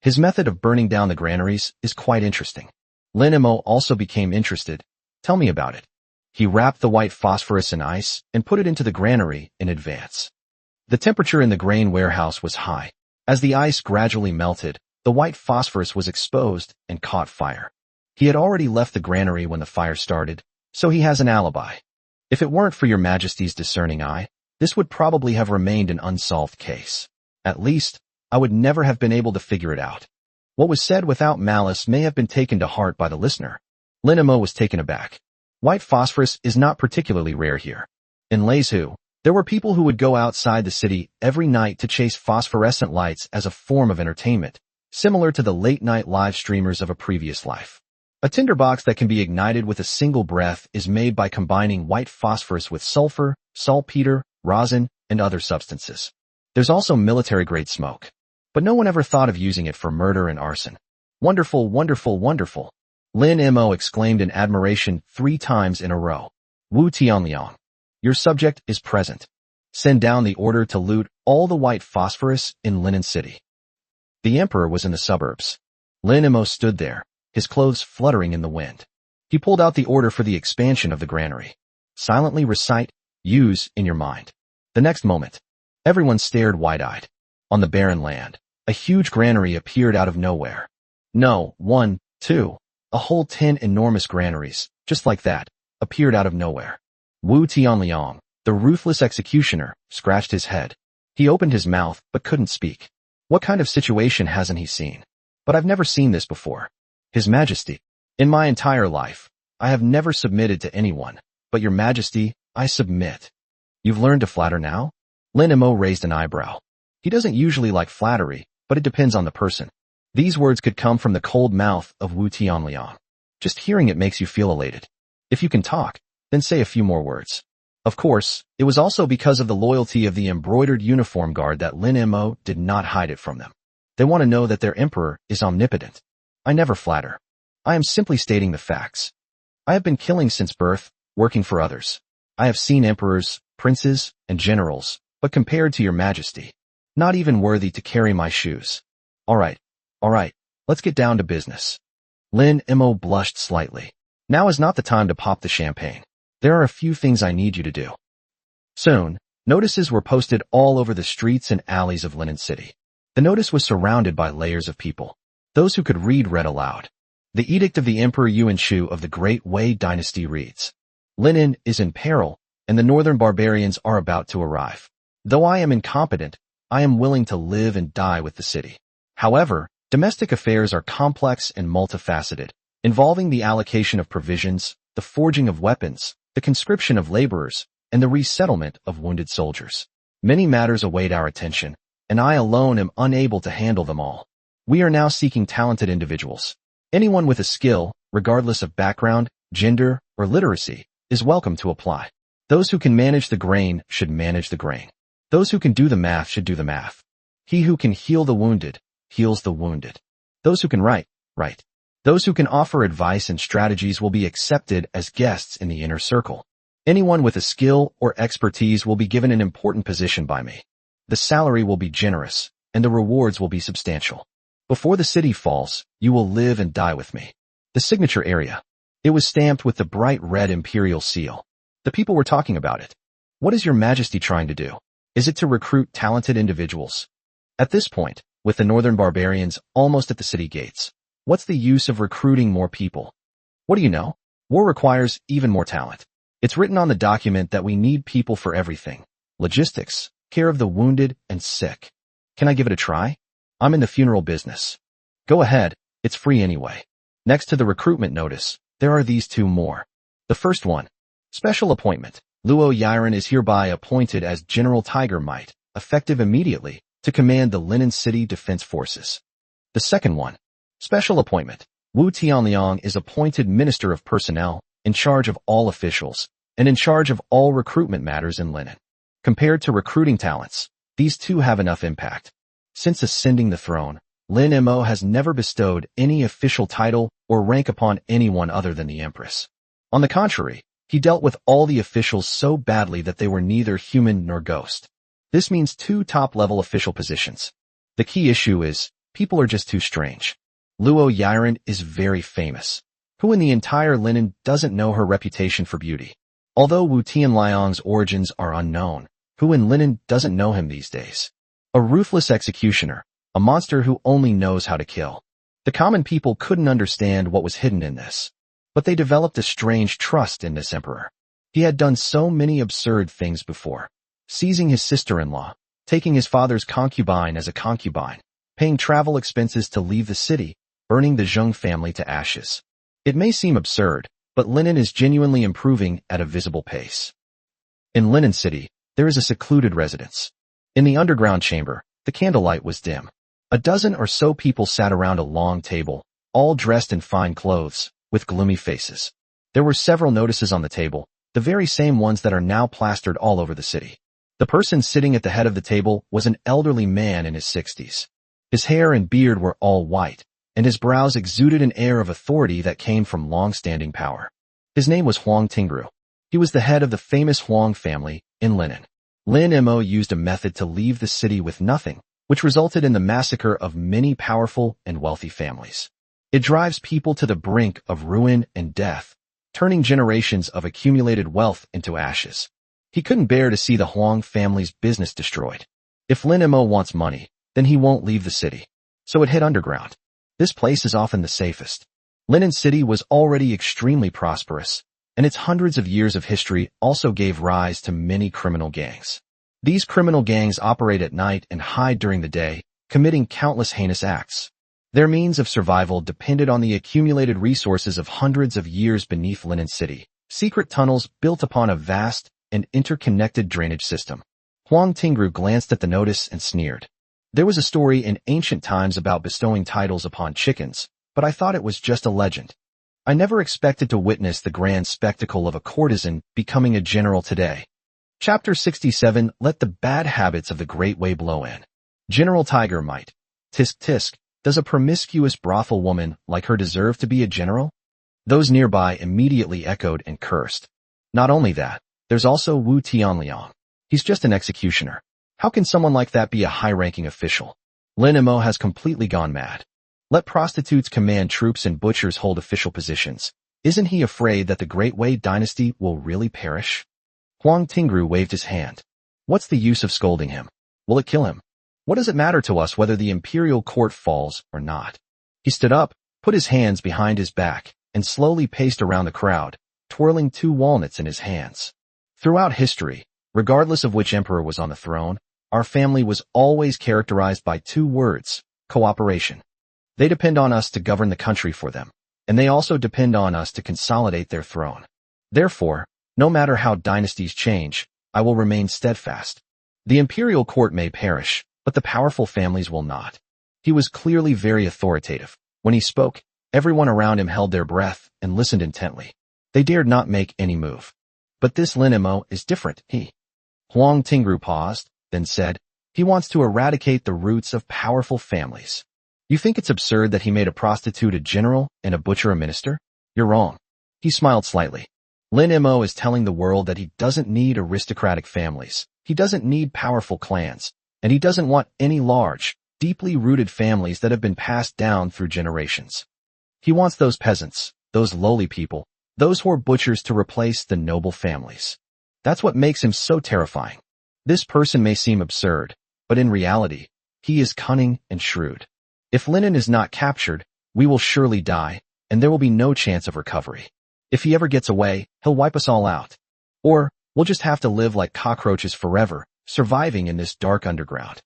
His method of burning down the granaries is quite interesting." Lin Mo also became interested. "Tell me about it." He wrapped the white phosphorus in ice and put it into the granary in advance. The temperature in the grain warehouse was high. As the ice gradually melted, the white phosphorus was exposed and caught fire. He had already left the granary when the fire started, so he has an alibi. If it weren't for your Majesty's discerning eye, this would probably have remained an unsolved case. At least, I would never have been able to figure it out. What was said without malice may have been taken to heart by the listener. Lin Mo was taken aback. White phosphorus is not particularly rare here. In Leizhou, there were people who would go outside the city every night to chase phosphorescent lights as a form of entertainment, similar to the late-night live streamers of a previous life. A tinderbox that can be ignited with a single breath is made by combining white phosphorus with sulfur, saltpeter, rosin, and other substances. There's also military-grade smoke. But no one ever thought of using it for murder and arson. Wonderful, wonderful, wonderful. Lin Mo exclaimed in admiration 3 times in a row. Wu Tianliang, your subject is present. Send down the order to loot all the white phosphorus in Linen City. The emperor was in the suburbs. Lin Mo stood there, his clothes fluttering in the wind. He pulled out the order for the expansion of the granary. Silently recite, use in your mind. The next moment, everyone stared wide-eyed. On the barren land, a huge granary appeared out of nowhere. No, 1, 2, a whole 10 enormous granaries, just like that, appeared out of nowhere. Wu Tianliang, the ruthless executioner, scratched his head. He opened his mouth, but couldn't speak. What kind of situation hasn't he seen? But I've never seen this before. His Majesty, in my entire life, I have never submitted to anyone, but your Majesty, I submit. You've learned to flatter now? Lin Mo raised an eyebrow. He doesn't usually like flattery, but it depends on the person. These words could come from the cold mouth of Wu Tianliang. Just hearing it makes you feel elated. If you can talk, then say a few more words. Of course, it was also because of the loyalty of the embroidered uniform guard that Lin Mo did not hide it from them. They want to know that their emperor is omnipotent. I never flatter. I am simply stating the facts. I have been killing since birth, working for others. I have seen emperors, princes, and generals, but compared to your Majesty, not even worthy to carry my shoes. All right, let's get down to business. Lin Mo blushed slightly. Now is not the time to pop the champagne. There are a few things I need you to do. Soon, notices were posted all over the streets and alleys of Linen City. The notice was surrounded by layers of people. Those who could read read aloud. The edict of the Emperor Yuan Shu of the Great Wei Dynasty reads, Linen is in peril, and the northern barbarians are about to arrive. Though I am incompetent, I am willing to live and die with the city. However, domestic affairs are complex and multifaceted, involving the allocation of provisions, the forging of weapons, the conscription of laborers, and the resettlement of wounded soldiers. Many matters await our attention, and I alone am unable to handle them all. We are now seeking talented individuals. Anyone with a skill, regardless of background, gender, or literacy, is welcome to apply. Those who can manage the grain should manage the grain. Those who can do the math should do the math. He who can heal the wounded, heals the wounded. Those who can write, write. Those who can offer advice and strategies will be accepted as guests in the inner circle. Anyone with a skill or expertise will be given an important position by me. The salary will be generous, and the rewards will be substantial. Before the city falls, you will live and die with me. The signature area. It was stamped with the bright red imperial seal. The people were talking about it. What is your majesty trying to do? Is it to recruit talented individuals? At this point, with the northern barbarians almost at the city gates, what's the use of recruiting more people? What do you know? War requires even more talent. It's written on the document that we need people for everything. Logistics, care of the wounded and sick. Can I give it a try? I'm in the funeral business. Go ahead, it's free anyway. Next to the recruitment notice, there are these two more. The first one. Special appointment. Luo Yiren is hereby appointed as General Tiger Might, effective immediately, to command the Linen City Defense Forces. The second one. Special appointment. Wu Tianliang is appointed Minister of Personnel, in charge of all officials, and in charge of all recruitment matters in Linen. Compared to recruiting talents, these two have enough impact. Since ascending the throne, Lin Mo has never bestowed any official title or rank upon anyone other than the Empress. On the contrary, he dealt with all the officials so badly that they were neither human nor ghost. This means two top-level official positions. The key issue is, people are just too strange. Luo Yiren is very famous. Who in the entire Linen doesn't know her reputation for beauty? Although Wu Tianliang's origins are unknown, who in Linen doesn't know him these days? A ruthless executioner, a monster who only knows how to kill. The common people couldn't understand what was hidden in this, but they developed a strange trust in this emperor. He had done so many absurd things before. Seizing his sister-in-law, taking his father's concubine as a concubine, paying travel expenses to leave the city, burning the Zheng family to ashes. It may seem absurd, but Linen is genuinely improving at a visible pace. In Linen City, there is a secluded residence. In the underground chamber, the candlelight was dim. A dozen or so people sat around a long table, all dressed in fine clothes, with gloomy faces. There were several notices on the table, the very same ones that are now plastered all over the city. The person sitting at the head of the table was an elderly man in his 60s. His hair and beard were all white, and his brows exuded an air of authority that came from long-standing power. His name was Huang Tingru. He was the head of the famous Huang family in Linen. Lin Mo used a method to leave the city with nothing, which resulted in the massacre of many powerful and wealthy families. It drives people to the brink of ruin and death, turning generations of accumulated wealth into ashes. He couldn't bear to see the Huang family's business destroyed. If Lin Mo wants money, then he won't leave the city. So it hid underground. This place is often the safest. Linen City was already extremely prosperous, and its hundreds of years of history also gave rise to many criminal gangs. These criminal gangs operate at night and hide during the day, committing countless heinous acts. Their means of survival depended on the accumulated resources of hundreds of years beneath Linen City, secret tunnels built upon a vast and interconnected drainage system. Huang Tingru glanced at the notice and sneered. There was a story in ancient times about bestowing titles upon chickens, but I thought it was just a legend. I never expected to witness the grand spectacle of a courtesan becoming a general today. Chapter 67. Let the bad habits of the Great Way blow in. General Tiger Might. Tisk tisk, does a promiscuous brothel woman like her deserve to be a general? Those nearby immediately echoed and cursed. Not only that, there's also Wu Tianliang. He's just an executioner. How can someone like that be a high-ranking official? Lin Mo has completely gone mad. Let prostitutes command troops and butchers hold official positions. Isn't he afraid that the Great Wei dynasty will really perish? Huang Tingru waved his hand. What's the use of scolding him? Will it kill him? What does it matter to us whether the imperial court falls or not? He stood up, put his hands behind his back, and slowly paced around the crowd, twirling two walnuts in his hands. Throughout history, regardless of which emperor was on the throne, our family was always characterized by two words: cooperation. They depend on us to govern the country for them, and they also depend on us to consolidate their throne. Therefore, no matter how dynasties change, I will remain steadfast. The imperial court may perish, but the powerful families will not. He was clearly very authoritative. When he spoke, everyone around him held their breath and listened intently. They dared not make any move. But this Lin Mo is different, Huang Tingru paused, then said, he wants to eradicate the roots of powerful families. You think it's absurd that he made a prostitute a general and a butcher a minister? You're wrong. He smiled slightly. Lin Mo is telling the world that he doesn't need aristocratic families. He doesn't need powerful clans. And he doesn't want any large, deeply rooted families that have been passed down through generations. He wants those peasants, those lowly people, those who are butchers to replace the noble families. That's what makes him so terrifying. This person may seem absurd, but in reality, he is cunning and shrewd. If Linen is not captured, we will surely die, and there will be no chance of recovery. If he ever gets away, he'll wipe us all out. Or, we'll just have to live like cockroaches forever, surviving in this dark underground.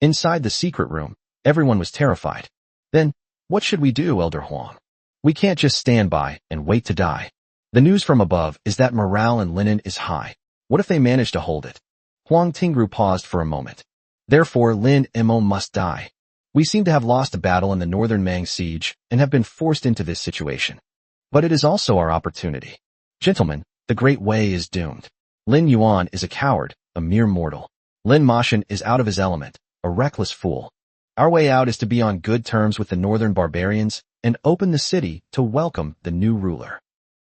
Inside the secret room, everyone was terrified. Then, what should we do, Elder Huang? We can't just stand by and wait to die. The news from above is that morale in Linen is high. What if they manage to hold it? Huang Tingru paused for a moment. Therefore, Lin Mo must die. We seem to have lost a battle in the northern Mang siege and have been forced into this situation. But it is also our opportunity. Gentlemen, the Great Way is doomed. Lin Yuan is a coward, a mere mortal. Lin Moshan is out of his element, a reckless fool. Our way out is to be on good terms with the northern barbarians and open the city to welcome the new ruler.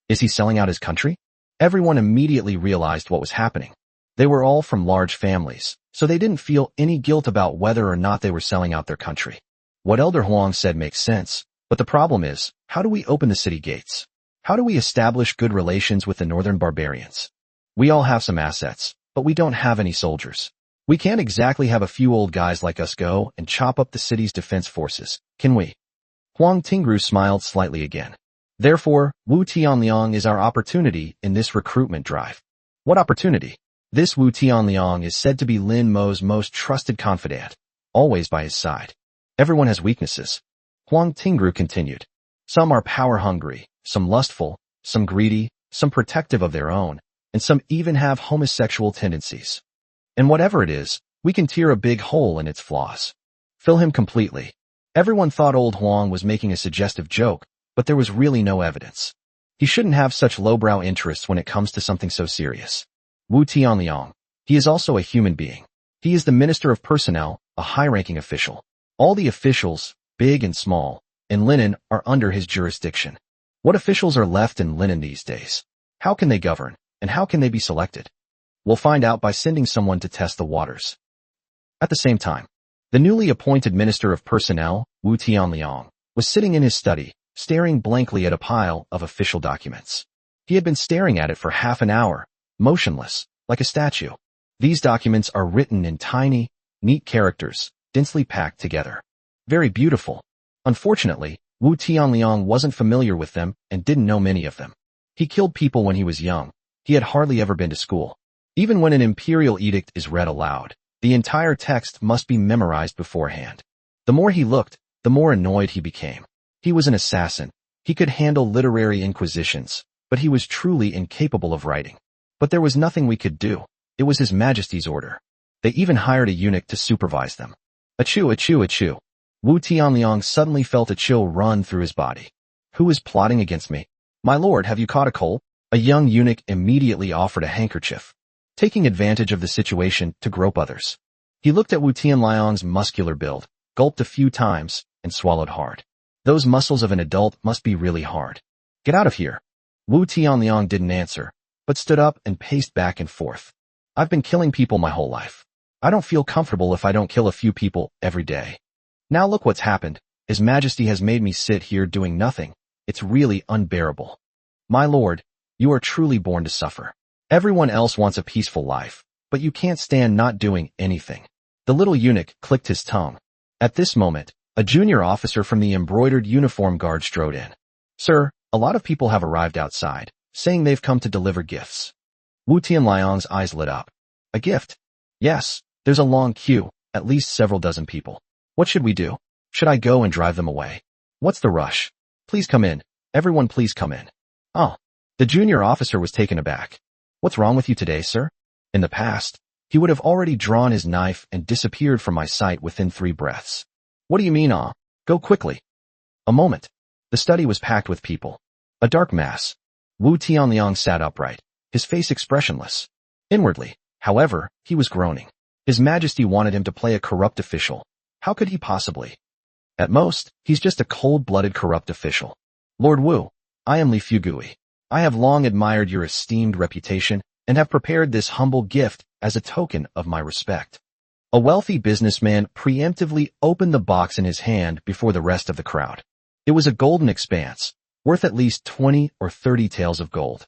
Is he selling out his country? Everyone immediately realized what was happening. They were all from large families, so they didn't feel any guilt about whether or not they were selling out their country. What Elder Huang said makes sense, but the problem is, how do we open the city gates? How do we establish good relations with the northern barbarians? We all have some assets, but we don't have any soldiers. We can't exactly have a few old guys like us go and chop up the city's defense forces, can we? Huang Tingru smiled slightly again. Therefore, Wu Tianliang is our opportunity in this recruitment drive. What opportunity? This Wu Tianliang is said to be Lin Mo's most trusted confidant, always by his side. Everyone has weaknesses. Huang Tingru continued. Some are power-hungry, some lustful, some greedy, some protective of their own, and some even have homosexual tendencies. And whatever it is, we can tear a big hole in its flaws. Fill him completely. Everyone thought old Huang was making a suggestive joke, but there was really no evidence. He shouldn't have such lowbrow interests when it comes to something so serious. Wu Tianliang. He is also a human being. He is the Minister of Personnel, a high-ranking official. All the officials, big and small, in Linen are under his jurisdiction. What officials are left in Linen these days? How can they govern, and how can they be selected? We'll find out by sending someone to test the waters. At the same time, the newly appointed Minister of Personnel, Wu Tianliang, was sitting in his study, staring blankly at a pile of official documents. He had been staring at it for half an hour, motionless, like a statue. These documents are written in tiny, neat characters, densely packed together. Very beautiful. Unfortunately, Wu Tianliang wasn't familiar with them and didn't know many of them. He killed people when he was young. He had hardly ever been to school. Even when an imperial edict is read aloud, the entire text must be memorized beforehand. The more he looked, the more annoyed he became. He was an assassin. He could handle literary inquisitions, but he was truly incapable of writing. But there was nothing we could do. It was His Majesty's order. They even hired a eunuch to supervise them. Achoo, achoo, achoo. Wu Tianliang suddenly felt a chill run through his body. Who is plotting against me? My lord, have you caught a cold? A young eunuch immediately offered a handkerchief, taking advantage of the situation to grope others. He looked at Wu Tianliang's muscular build, gulped a few times, and swallowed hard. Those muscles of an adult must be really hard. Get out of here. Wu Tianliang didn't answer, but stood up and paced back and forth. I've been killing people my whole life. I don't feel comfortable if I don't kill a few people every day. Now look what's happened. His Majesty has made me sit here doing nothing. It's really unbearable. My lord, you are truly born to suffer. Everyone else wants a peaceful life, but you can't stand not doing anything. The little eunuch clicked his tongue. At this moment, a junior officer from the embroidered uniform guard strode in. Sir, a lot of people have arrived outside, saying they've come to deliver gifts. Wu Tianliang's eyes lit up. A gift? Yes, there's a long queue, at least several dozen people. What should we do? Should I go and drive them away? What's the rush? Please come in. Everyone please come in. Oh. The junior officer was taken aback. What's wrong with you today, sir? In the past, he would have already drawn his knife and disappeared from my sight within 3 breaths. What do you mean, ah? Go quickly. A moment. The study was packed with people. A dark mass. Wu Tianliang sat upright, his face expressionless. Inwardly, however, he was groaning. His Majesty wanted him to play a corrupt official. How could he possibly? At most, he's just a cold-blooded corrupt official. Lord Wu, I am Li Fugui. I have long admired your esteemed reputation and have prepared this humble gift as a token of my respect. A wealthy businessman preemptively opened the box in his hand before the rest of the crowd. It was a golden expanse, worth at least 20 or 30 taels of gold.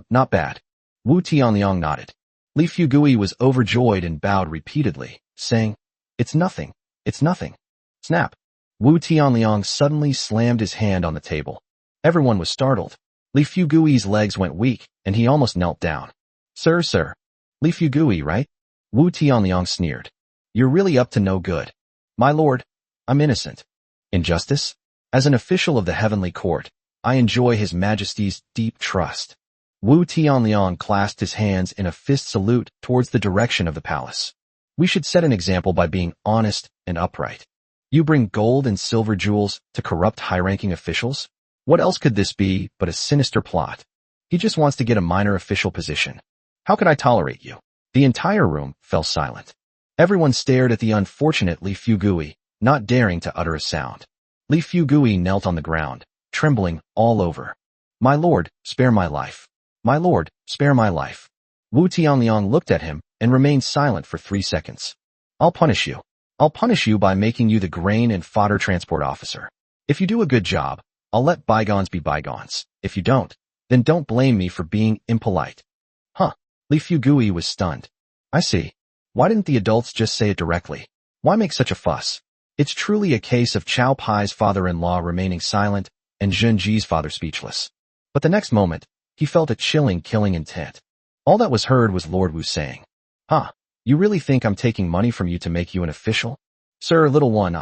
Not bad. Wu Tianliang nodded. Li Fugui was overjoyed and bowed repeatedly, saying, It's nothing. It's nothing. Snap. Wu Tianliang suddenly slammed his hand on the table. Everyone was startled. Li Fugui's legs went weak, and he almost knelt down. Sir. Li Fugui, right? Wu Tianliang sneered. You're really up to no good. My lord, I'm innocent. Injustice? As an official of the heavenly court, I enjoy His Majesty's deep trust. Wu Tianliang clasped his hands in a fist salute towards the direction of the palace. We should set an example by being honest and upright. You bring gold and silver jewels to corrupt high-ranking officials? What else could this be but a sinister plot? He just wants to get a minor official position. How could I tolerate you? The entire room fell silent. Everyone stared at the unfortunate Li Fugui, not daring to utter a sound. Li Fugui knelt on the ground, trembling all over. My lord, spare my life. My lord, spare my life. Wu Tianliang looked at him and remained silent for 3 seconds. I'll punish you. I'll punish you by making you the grain and fodder transport officer. If you do a good job, I'll let bygones be bygones. If you don't, then don't blame me for being impolite. Huh. Li Fugui was stunned. I see. Why didn't the adults just say it directly? Why make such a fuss? It's truly a case of Chao Pai's father-in-law remaining silent and Zhen Ji's father speechless. But the next moment, he felt a chilling killing intent. All that was heard was Lord Wu saying, You really think I'm taking money from you to make you an official? Sir, little one,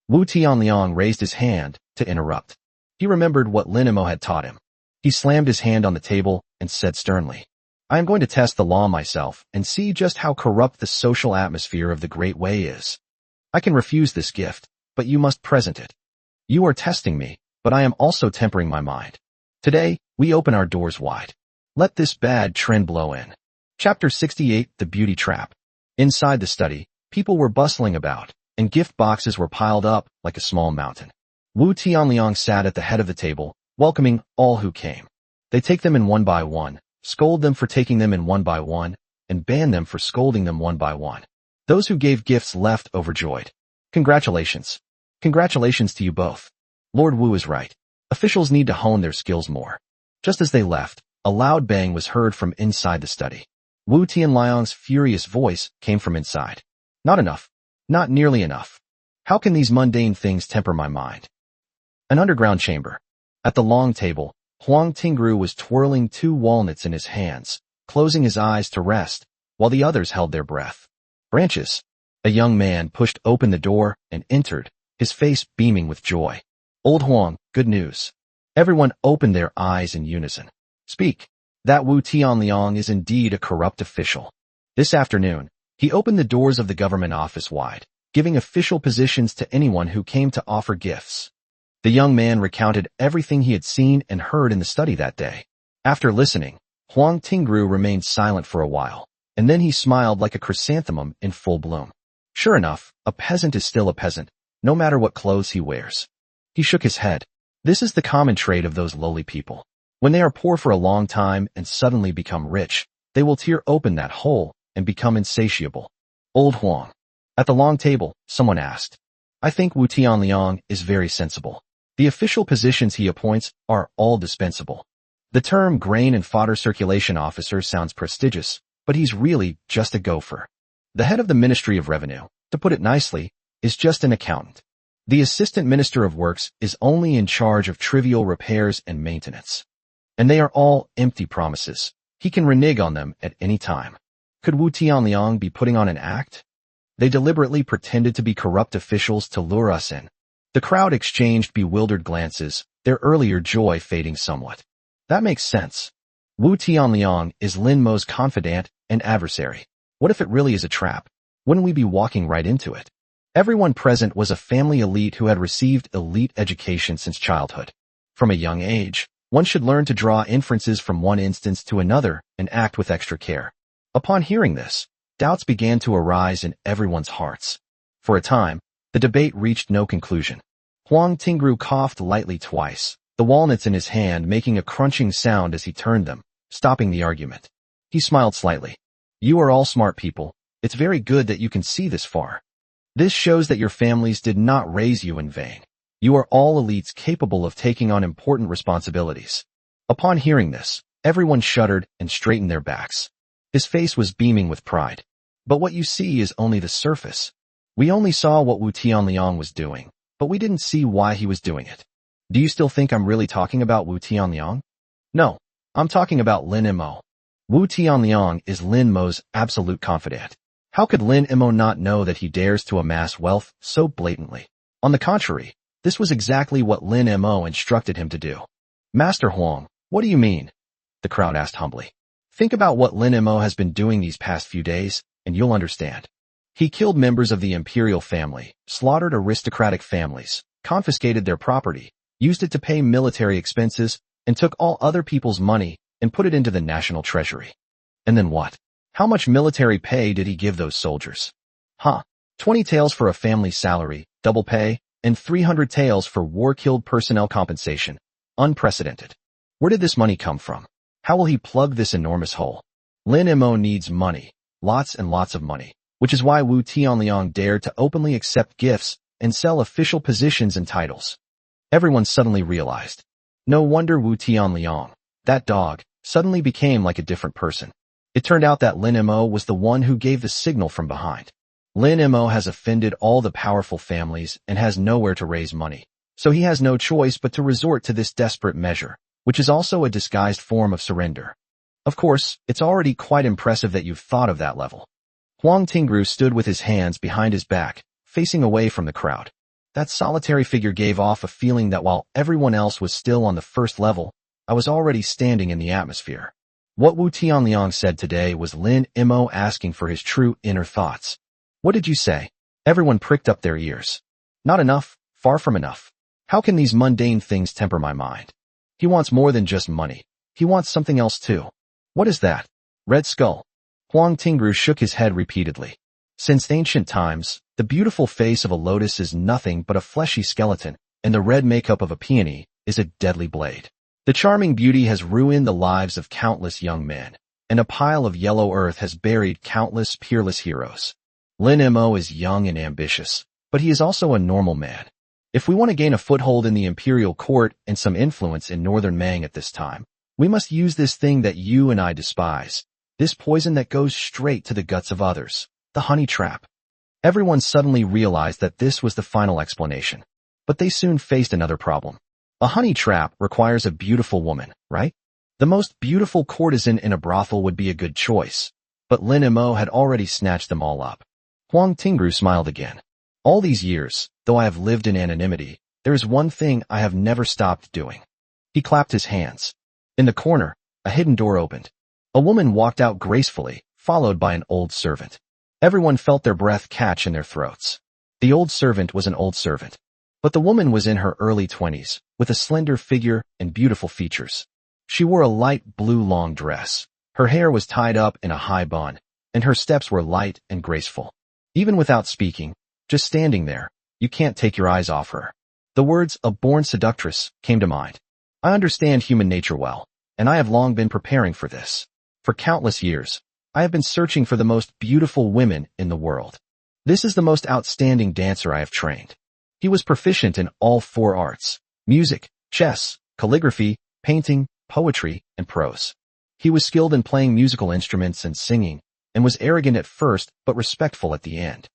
Wu Tianliang raised his hand to interrupt. He remembered what Lin Imo had taught him. He slammed his hand on the table and said sternly, I am going to test the law myself and see just how corrupt the social atmosphere of the Great Way is. I can refuse this gift, but you must present it. You are testing me, but I am also tempering my mind. Today, we open our doors wide. Let this bad trend blow in. Chapter 68, The Beauty Trap. Inside the study, people were bustling about, and gift boxes were piled up like a small mountain. Wu Tianliang sat at the head of the table, welcoming all who came. They take them in one by one, scold them for taking them in one by one, and ban them for scolding them one by one. Those who gave gifts left overjoyed. Congratulations. Congratulations to you both. Lord Wu is right. Officials need to hone their skills more. Just as they left, a loud bang was heard from inside the study. Wu Tianliang's furious voice came from inside. Not enough. Not nearly enough. How can these mundane things temper my mind? An underground chamber. At the long table, Huang Tingru was twirling 2 walnuts in his hands, closing his eyes to rest, while the others held their breath. Branches. A young man pushed open the door and entered, his face beaming with joy. Old Huang, good news. Everyone opened their eyes in unison. Speak. That Wu Tianliang is indeed a corrupt official. This afternoon, he opened the doors of the government office wide, giving official positions to anyone who came to offer gifts. The young man recounted everything he had seen and heard in the study that day. After listening, Huang Tingru remained silent for a while, and then he smiled like a chrysanthemum in full bloom. Sure enough, a peasant is still a peasant, no matter what clothes he wears. He shook his head. This is the common trait of those lowly people. When they are poor for a long time and suddenly become rich, they will tear open that hole and become insatiable. Old Huang. At the long table, someone asked. I think Wu Tianliang is very sensible. The official positions he appoints are all dispensable. The term grain and fodder circulation officer sounds prestigious, but he's really just a gopher. The head of the Ministry of Revenue, to put it nicely, is just an accountant. The Assistant Minister of Works is only in charge of trivial repairs and maintenance. And they are all empty promises. He can renege on them at any time. Could Wu Tianliang be putting on an act? They deliberately pretended to be corrupt officials to lure us in. The crowd exchanged bewildered glances, their earlier joy fading somewhat. That makes sense. Wu Tianliang is Lin Mo's confidant and adversary. What if it really is a trap? Wouldn't we be walking right into it? Everyone present was a family elite who had received elite education since childhood. From a young age, one should learn to draw inferences from one instance to another and act with extra care. Upon hearing this, doubts began to arise in everyone's hearts. For a time, the debate reached no conclusion. Huang Tingru coughed lightly twice, the walnuts in his hand making a crunching sound as he turned them, stopping the argument. He smiled slightly. You are all smart people. It's very good that you can see this far. This shows that your families did not raise you in vain. You are all elites capable of taking on important responsibilities. Upon hearing this, everyone shuddered and straightened their backs. His face was beaming with pride. But what you see is only the surface. We only saw what Wu Tianliang was doing, but we didn't see why he was doing it. Do you still think I'm really talking about Wu Tianliang? No, I'm talking about Lin Mo. Wu Tianliang is Lin Mo's absolute confidant. How could Lin Mo not know that he dares to amass wealth so blatantly? On the contrary, this was exactly what Lin Mo instructed him to do. Master Huang, what do you mean? The crowd asked humbly. Think about what Lin Mo has been doing these past few days, and you'll understand. He killed members of the imperial family, slaughtered aristocratic families, confiscated their property, used it to pay military expenses, and took all other people's money and put it into the national treasury. And then what? How much military pay did he give those soldiers? 20 taels for a family salary, double pay, and 300 taels for war-killed personnel compensation. Unprecedented. Where did this money come from? How will he plug this enormous hole? Lin Mo needs money, lots and lots of money, which is why Wu Tianliang dared to openly accept gifts and sell official positions and titles. Everyone suddenly realized. No wonder Wu Tianliang, that dog, suddenly became like a different person. It turned out that Lin Mo was the one who gave the signal from behind. Lin Mo has offended all the powerful families and has nowhere to raise money, so he has no choice but to resort to this desperate measure, which is also a disguised form of surrender. Of course, it's already quite impressive that you've thought of that level. Huang Tingru stood with his hands behind his back, facing away from the crowd. That solitary figure gave off a feeling that while everyone else was still on the first level, I was already standing in the atmosphere. What Wu Tianliang said today was Lin Mo asking for his true inner thoughts. What did you say? Everyone pricked up their ears. Not enough, far from enough. How can these mundane things temper my mind? He wants more than just money. He wants something else too. What is that? Red skull. Huang Tingru shook his head repeatedly. Since ancient times, the beautiful face of a lotus is nothing but a fleshy skeleton, and the red makeup of a peony is a deadly blade. The charming beauty has ruined the lives of countless young men, and a pile of yellow earth has buried countless peerless heroes. Lin Mo is young and ambitious, but he is also a normal man. If we want to gain a foothold in the imperial court and some influence in northern Mang at this time, we must use this thing that you and I despise, this poison that goes straight to the guts of others, the honey trap. Everyone suddenly realized that this was the final explanation, but they soon faced another problem. A honey trap requires a beautiful woman, right? The most beautiful courtesan in a brothel would be a good choice, but Lin Mo had already snatched them all up. Huang Tingru smiled again. All these years, though I have lived in anonymity, there is one thing I have never stopped doing. He clapped his hands. In the corner, a hidden door opened. A woman walked out gracefully, followed by an old servant. Everyone felt their breath catch in their throats. The old servant was an old servant, but the woman was in her early 20s, with a slender figure and beautiful features. She wore a light blue long dress. Her hair was tied up in a high bun, and her steps were light and graceful. Even without speaking, just standing there, you can't take your eyes off her. The words, "a born seductress," came to mind. I understand human nature well, and I have long been preparing for this. For countless years, I have been searching for the most beautiful women in the world. This is the most outstanding dancer I have trained. He was proficient in all 4 arts: music, chess, calligraphy, painting, poetry, and prose. He was skilled in playing musical instruments and singing, and was arrogant at first but respectful at the end.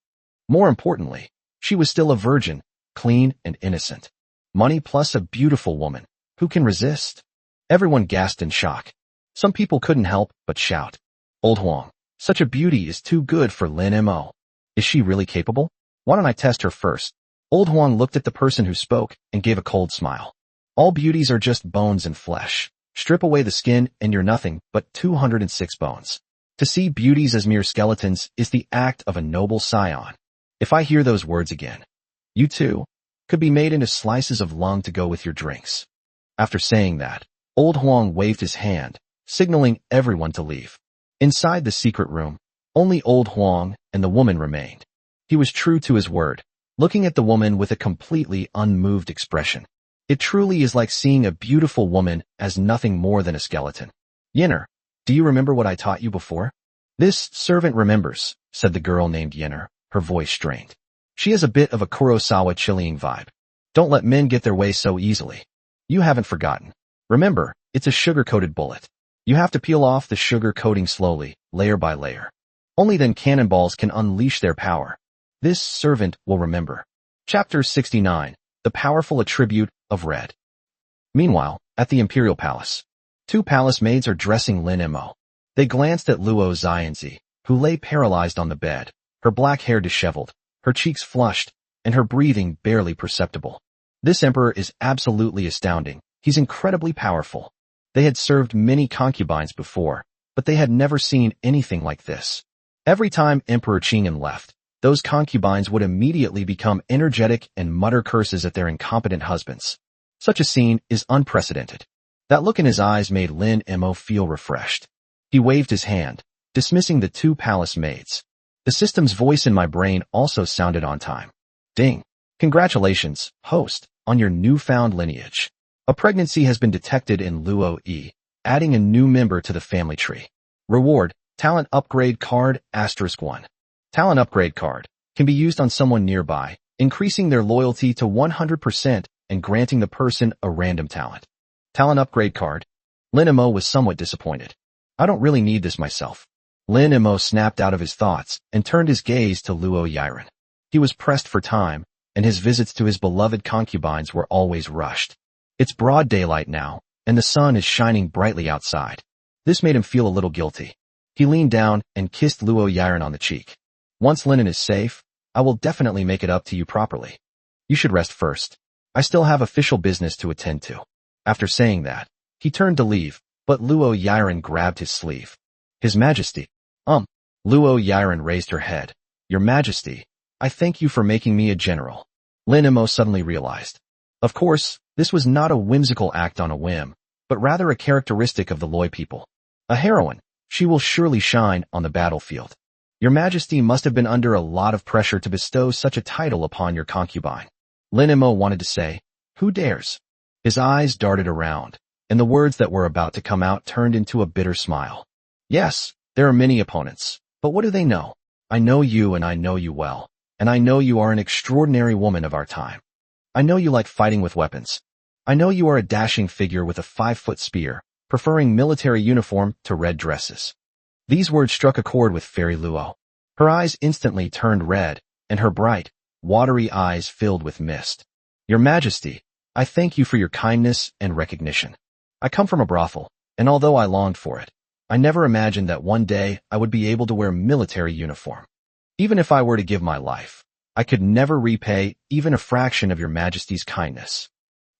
More importantly, she was still a virgin, clean and innocent. Money plus a beautiful woman. Who can resist? Everyone gasped in shock. Some people couldn't help but shout. Old Huang, such a beauty is too good for Lin Mo. Is she really capable? Why don't I test her first? Old Huang looked at the person who spoke and gave a cold smile. All beauties are just bones and flesh. Strip away the skin and you're nothing but 206 bones. To see beauties as mere skeletons is the act of a noble scion. If I hear those words again, you too could be made into slices of lung to go with your drinks. After saying that, old Huang waved his hand, signaling everyone to leave. Inside the secret room, only old Huang and the woman remained. He was true to his word, looking at the woman with a completely unmoved expression. It truly is like seeing a beautiful woman as nothing more than a skeleton. Yenner, do you remember what I taught you before? This servant remembers, said the girl named Yenner, her voice strained. She has a bit of a Kurosawa chilling vibe. Don't let men get their way so easily. You haven't forgotten. Remember, it's a sugar-coated bullet. You have to peel off the sugar coating slowly, layer by layer. Only then cannonballs can unleash their power. This servant will remember. Chapter 69, The Powerful Attribute of Red. Meanwhile, at the Imperial Palace, two palace maids are dressing Lin Mo. They glanced at Luo Xianzi, who lay paralyzed on the bed, her black hair disheveled, her cheeks flushed, and her breathing barely perceptible. This emperor is absolutely astounding. He's incredibly powerful. They had served many concubines before, but they had never seen anything like this. Every time Emperor Qing'an left, those concubines would immediately become energetic and mutter curses at their incompetent husbands. Such a scene is unprecedented. That look in his eyes made Lin Mo feel refreshed. He waved his hand, dismissing the two palace maids. The system's voice in my brain also sounded on time. Ding! Congratulations, host, on your newfound lineage. A pregnancy has been detected in Luo Yi, adding a new member to the family tree. Reward, Talent Upgrade Card *1. Talent Upgrade Card can be used on someone nearby, increasing their loyalty to 100% and granting the person a random talent. Talent Upgrade Card. Lin Mo was somewhat disappointed. I don't really need this myself. Lin Mo snapped out of his thoughts and turned his gaze to Luo Yiren. He was pressed for time, and his visits to his beloved concubines were always rushed. It's broad daylight now, and the sun is shining brightly outside. This made him feel a little guilty. He leaned down and kissed Luo Yiren on the cheek. Once Linen is safe, I will definitely make it up to you properly. You should rest first. I still have official business to attend to. After saying that, he turned to leave, but Luo Yiren grabbed his sleeve. His Majesty. Luo Yiren raised her head. Your Majesty, I thank you for making me a general. Lin Mo suddenly realized. Of course, this was not a whimsical act on a whim, but rather a characteristic of the Loi people. A heroine, she will surely shine on the battlefield. Your Majesty must have been under a lot of pressure to bestow such a title upon your concubine. Lin Mo wanted to say, who dares? His eyes darted around, and the words that were about to come out turned into a bitter smile. Yes, there are many opponents, but what do they know? I know you and I know you well, and I know you are an extraordinary woman of our time. I know you like fighting with weapons. I know you are a dashing figure with a 5-foot spear, preferring military uniform to red dresses. These words struck a chord with Fairy Luo. Her eyes instantly turned red, and her bright, watery eyes filled with mist. Your Majesty, I thank you for your kindness and recognition. I come from a brothel, and although I longed for it, I never imagined that one day I would be able to wear military uniform. Even if I were to give my life, I could never repay even a fraction of your Majesty's kindness.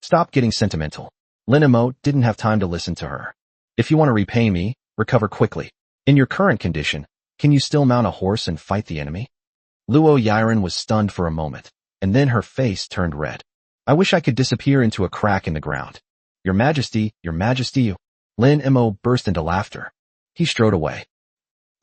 Stop getting sentimental. Lin Mo didn't have time to listen to her. If you want to repay me, recover quickly. In your current condition, can you still mount a horse and fight the enemy? Luo Yiren was stunned for a moment, and then her face turned red. I wish I could disappear into a crack in the ground. Your Majesty, Lin Mo burst into laughter. He strode away.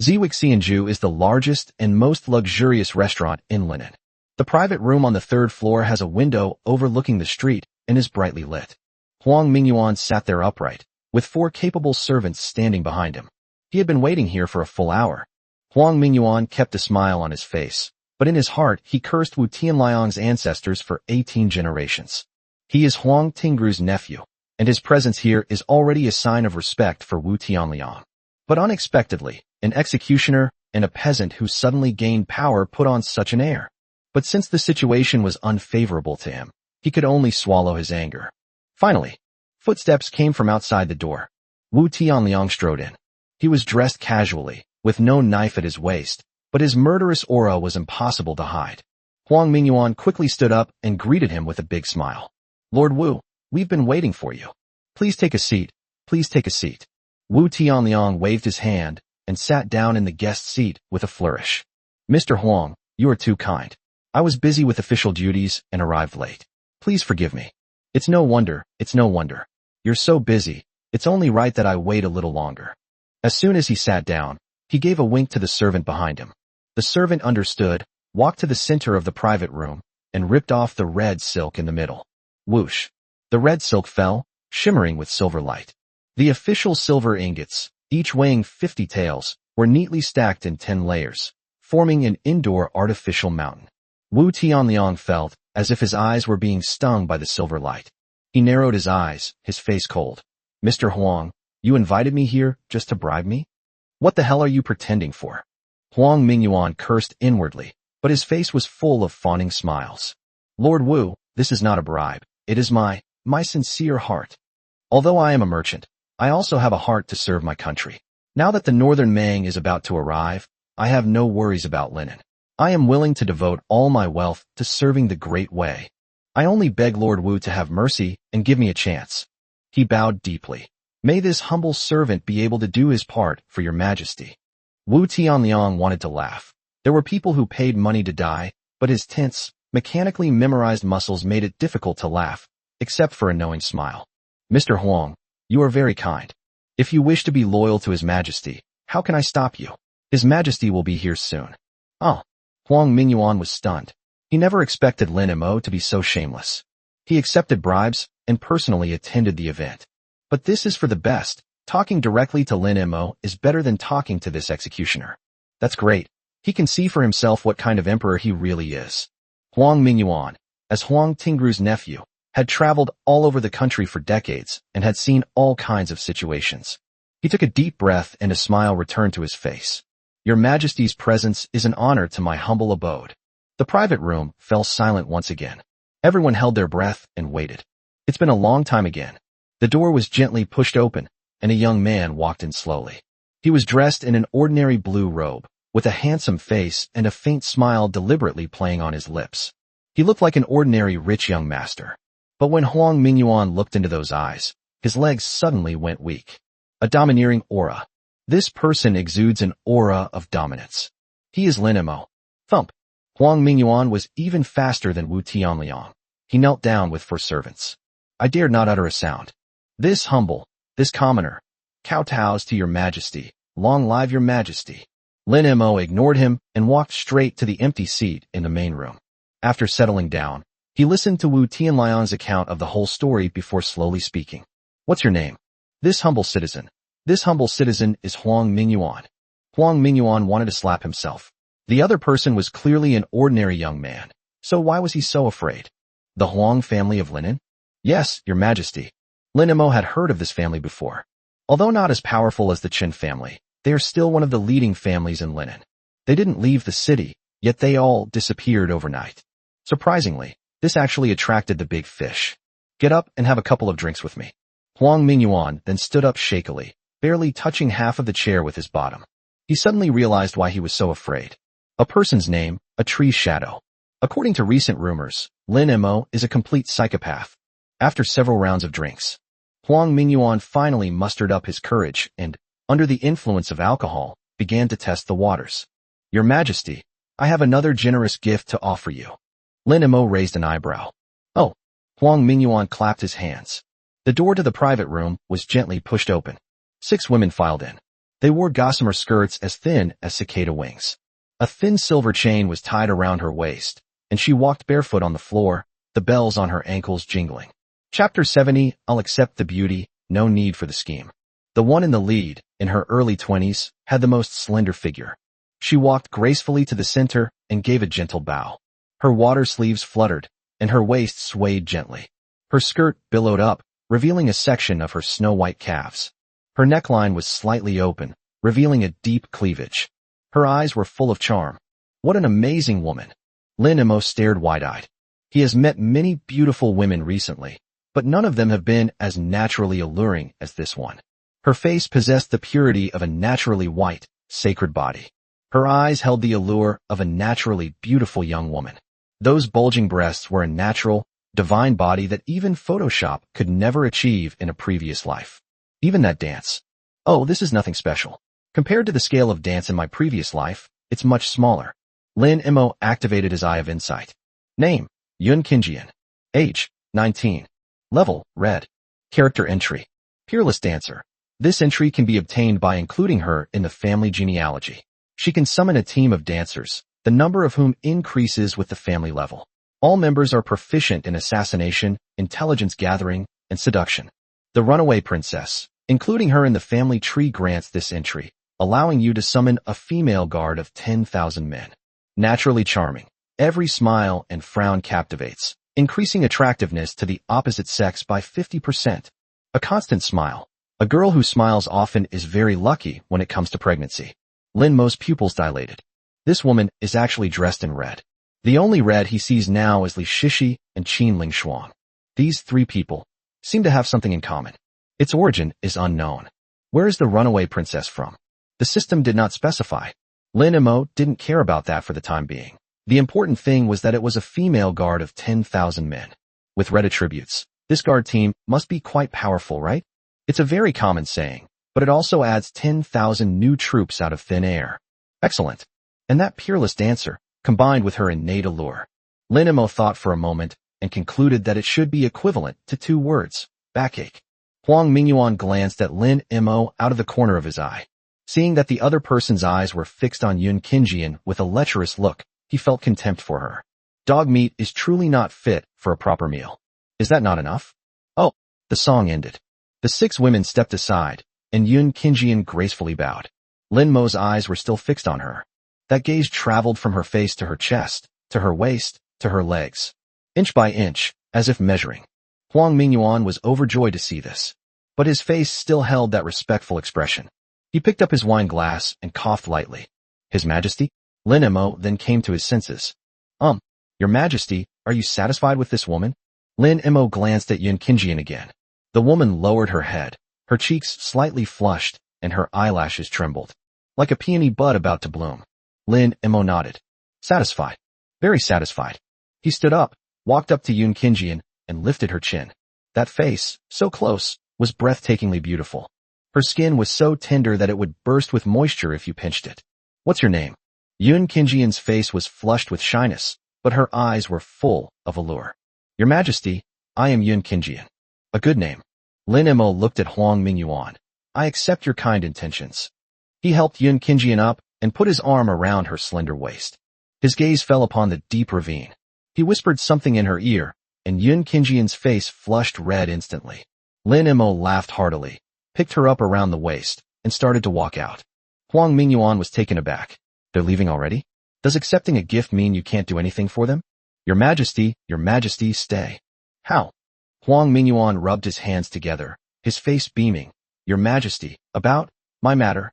Ziwick Xianju is the largest and most luxurious restaurant in Linen. The private room on the 3rd floor has a window overlooking the street and is brightly lit. Huang Mingyuan sat there upright, with 4 capable servants standing behind him. He had been waiting here for a full hour. Huang Mingyuan kept a smile on his face, but in his heart he cursed Wu Tianliang's ancestors for 18 generations. He is Huang Tingru's nephew, and his presence here is already a sign of respect for Wu Tianliang. But unexpectedly, an executioner and a peasant who suddenly gained power put on such an air. But since the situation was unfavorable to him, he could only swallow his anger. Finally, footsteps came from outside the door. Wu Tianliang strode in. He was dressed casually, with no knife at his waist, but his murderous aura was impossible to hide. Huang Mingyuan quickly stood up and greeted him with a big smile. Lord Wu, we've been waiting for you. Please take a seat. Please take a seat. Wu Tianliang waved his hand and sat down in the guest seat with a flourish. Mr. Huang, you are too kind. I was busy with official duties and arrived late. Please forgive me. It's no wonder. You're so busy. It's only right that I wait a little longer. As soon as he sat down, he gave a wink to the servant behind him. The servant understood, walked to the center of the private room, and ripped off the red silk in the middle. Whoosh! The red silk fell, shimmering with silver light. The official silver ingots, each weighing 50 taels, were neatly stacked in 10 layers, forming an indoor artificial mountain. Wu Tianliang felt as if his eyes were being stung by the silver light. He narrowed his eyes, his face cold. Mr. Huang, you invited me here just to bribe me? What the hell are you pretending for? Huang Mingyuan cursed inwardly, but his face was full of fawning smiles. Lord Wu, this is not a bribe. It is my sincere heart. Although I am a merchant, I also have a heart to serve my country. Now that the Northern Mang is about to arrive, I have no worries about linen. I am willing to devote all my wealth to serving the Great Way. I only beg Lord Wu to have mercy and give me a chance. He bowed deeply. May this humble servant be able to do his part for your majesty. Wu Tianliang wanted to laugh. There were people who paid money to die, but his tense, mechanically memorized muscles made it difficult to laugh, except for a knowing smile. Mr. Huang, you are very kind. If you wish to be loyal to His Majesty, how can I stop you? His Majesty will be here soon. Oh. Huang Mingyuan was stunned. He never expected Lin Mo to be so shameless. He accepted bribes and personally attended the event. But this is for the best. Talking directly to Lin Mo is better than talking to this executioner. That's great. He can see for himself what kind of emperor he really is. Huang Mingyuan, as Huang Tingru's nephew, had traveled all over the country for decades and had seen all kinds of situations. He took a deep breath and a smile returned to his face. Your Majesty's presence is an honor to my humble abode. The private room fell silent once again. Everyone held their breath and waited. It's been a long time again. The door was gently pushed open, and a young man walked in slowly. He was dressed in an ordinary blue robe, with a handsome face and a faint smile deliberately playing on his lips. He looked like an ordinary rich young master. But when Huang Mingyuan looked into those eyes, his legs suddenly went weak. A domineering aura. This person exudes an aura of dominance. He is Lin Mo. Thump. Huang Mingyuan was even faster than Wu Tianliang. He knelt down with four servants. I dared not utter a sound. This commoner, kowtows to your majesty. Long live your majesty. Lin Mo ignored him and walked straight to the empty seat in the main room. After settling down, he listened to Wu Tianliang's account of the whole story before slowly speaking. What's your name? This humble citizen is Huang Mingyuan. Huang Mingyuan wanted to slap himself. The other person was clearly an ordinary young man. So why was he so afraid? The Huang family of linen? Yes, your majesty. Lin Mo had heard of this family before. Although not as powerful as the Qin family, they are still one of the leading families in linen. They didn't leave the city, yet they all disappeared overnight. Surprisingly, this actually attracted the big fish. Get up and have a couple of drinks with me. Huang Mingyuan then stood up shakily, barely touching half of the chair with his bottom. He suddenly realized why he was so afraid. A person's name, a tree's shadow. According to recent rumors, Lin Mo is a complete psychopath. After several rounds of drinks, Huang Mingyuan finally mustered up his courage and, under the influence of alcohol, began to test the waters. Your Majesty, I have another generous gift to offer you. Lin Mo raised an eyebrow. Oh. Huang Mingyuan clapped his hands. The door to the private room was gently pushed open. 6 women filed in. They wore gossamer skirts as thin as cicada wings. A thin silver chain was tied around her waist, and she walked barefoot on the floor, the bells on her ankles jingling. Chapter 70, I'll accept the beauty, no need for the scheme. The one in the lead, in her early 20s, had the most slender figure. She walked gracefully to the center and gave a gentle bow. Her water sleeves fluttered, and her waist swayed gently. Her skirt billowed up, revealing a section of her snow-white calves. Her neckline was slightly open, revealing a deep cleavage. Her eyes were full of charm. What an amazing woman! Lin Mo stared wide-eyed. He has met many beautiful women recently, but none of them have been as naturally alluring as this one. Her face possessed the purity of a naturally white, sacred body. Her eyes held the allure of a naturally beautiful young woman. Those bulging breasts were a natural, divine body that even Photoshop could never achieve in a previous life. Even that dance. Oh, this is nothing special. Compared to the scale of dance in my previous life, it's much smaller. Lin Mo activated his Eye of Insight. Name, Yun Qingjian. Age, 19. Level, Red. Character entry. Peerless Dancer. This entry can be obtained by including her in the family genealogy. She can summon a team of dancers, the number of whom increases with the family level. All members are proficient in assassination, intelligence gathering, and seduction. The Runaway Princess, including her in the family tree, grants this entry, allowing you to summon a female guard of 10,000 men. Naturally charming. Every smile and frown captivates, increasing attractiveness to the opposite sex by 50%. A constant smile. A girl who smiles often is very lucky when it comes to pregnancy. Lin Mo's pupils dilated. This woman is actually dressed in red. The only red he sees now is Li Shishi and Qin Ling Shuang. These three people seem to have something in common. Its origin is unknown. Where is the runaway princess from? The system did not specify. Lin Mo didn't care about that for the time being. The important thing was that it was a female guard of 10,000 men. With red attributes, this guard team must be quite powerful, right? It's a very common saying, but it also adds 10,000 new troops out of thin air. Excellent. And that peerless dancer, combined with her innate allure. Lin Mo thought for a moment and concluded that it should be equivalent to two words, backache. Huang Mingyuan glanced at Lin Mo out of the corner of his eye. Seeing that the other person's eyes were fixed on Yun Qingjian with a lecherous look, he felt contempt for her. Dog meat is truly not fit for a proper meal. Is that not enough? Oh, the song ended. The six women stepped aside, and Yun Qingjian gracefully bowed. Lin Mo's eyes were still fixed on her. That gaze traveled from her face to her chest, to her waist, to her legs. Inch by inch, as if measuring. Huang Mingyuan was overjoyed to see this. But his face still held that respectful expression. He picked up his wine glass and coughed lightly. His Majesty? Lin Mo then came to his senses. Your Majesty, are you satisfied with this woman? Lin Mo glanced at Yun Qingjian again. The woman lowered her head, her cheeks slightly flushed, and her eyelashes trembled. Like a peony bud about to bloom. Lin Mo nodded. Satisfied. Very satisfied. He stood up, walked up to Yun Qingjian, and lifted her chin. That face, so close, was breathtakingly beautiful. Her skin was so tender that it would burst with moisture if you pinched it. What's your name? Yun Qingjian's face was flushed with shyness, but her eyes were full of allure. Your Majesty, I am Yun Qingjian. A good name. Lin Mo looked at Huang Mingyuan. I accept your kind intentions. He helped Yun Qingjian up and put his arm around her slender waist. His gaze fell upon the deep ravine. He whispered something in her ear, and Yun Qingjian's face flushed red instantly. Lin Mo laughed heartily, picked her up around the waist, and started to walk out. Huang Mingyuan was taken aback. They're leaving already? Does accepting a gift mean you can't do anything for them? Your Majesty, stay. How? Huang Mingyuan rubbed his hands together, his face beaming. Your Majesty, about my matter.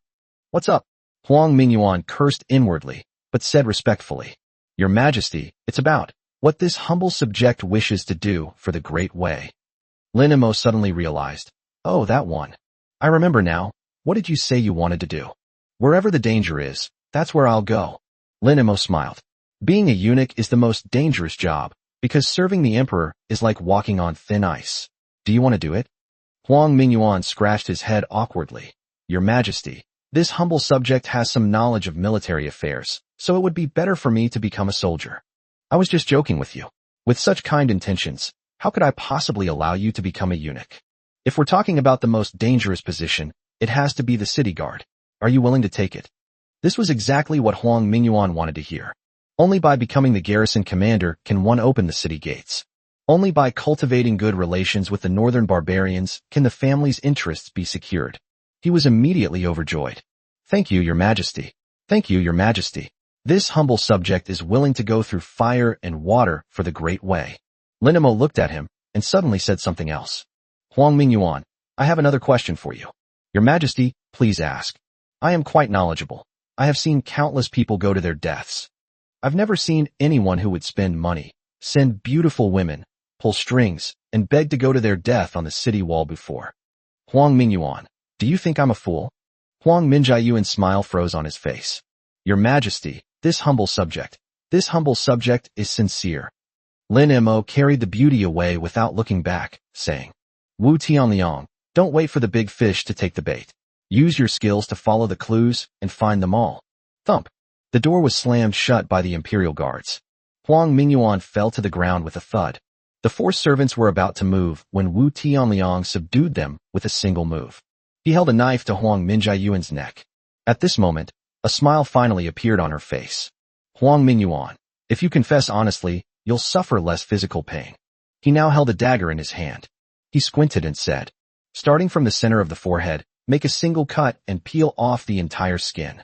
What's up? Huang Mingyuan cursed inwardly, but said respectfully. Your Majesty, it's about what this humble subject wishes to do for the Great Way. Lin Mo suddenly realized. Oh, that one. I remember now. What did you say you wanted to do? Wherever the danger is, that's where I'll go. Lin Mo smiled. Being a eunuch is the most dangerous job, because serving the emperor is like walking on thin ice. Do you want to do it? Huang Mingyuan scratched his head awkwardly. Your Majesty, this humble subject has some knowledge of military affairs, so it would be better for me to become a soldier. I was just joking with you. With such kind intentions, how could I possibly allow you to become a eunuch? If we're talking about the most dangerous position, it has to be the city guard. Are you willing to take it? This was exactly what Huang Mingyuan wanted to hear. Only by becoming the garrison commander can one open the city gates. Only by cultivating good relations with the northern barbarians can the family's interests be secured. He was immediately overjoyed. Thank you, Your Majesty. Thank you, Your Majesty. This humble subject is willing to go through fire and water for the Great Way. Lin Mo looked at him and suddenly said something else. Huang Mingyuan, I have another question for you. Your Majesty, please ask. I am quite knowledgeable. I have seen countless people go to their deaths. I've never seen anyone who would spend money, send beautiful women, pull strings, and beg to go to their death on the city wall before. Huang Mingyuan, do you think I'm a fool? Huang Mingyuan's smile froze on his face. Your Majesty, this humble subject is sincere. Lin Mo carried the beauty away without looking back, saying, Wu Tianliang, don't wait for the big fish to take the bait. Use your skills to follow the clues and find them all. Thump. The door was slammed shut by the imperial guards. Huang Mingyuan fell to the ground with a thud. The 4 servants were about to move when Wu Tianliang subdued them with a single move. He held a knife to Huang Mingyuan's neck. At this moment, a smile finally appeared on her face. Huang Mingyuan, if you confess honestly, you'll suffer less physical pain. He now held a dagger in his hand. He squinted and said, starting from the center of the forehead, make a single cut and peel off the entire skin.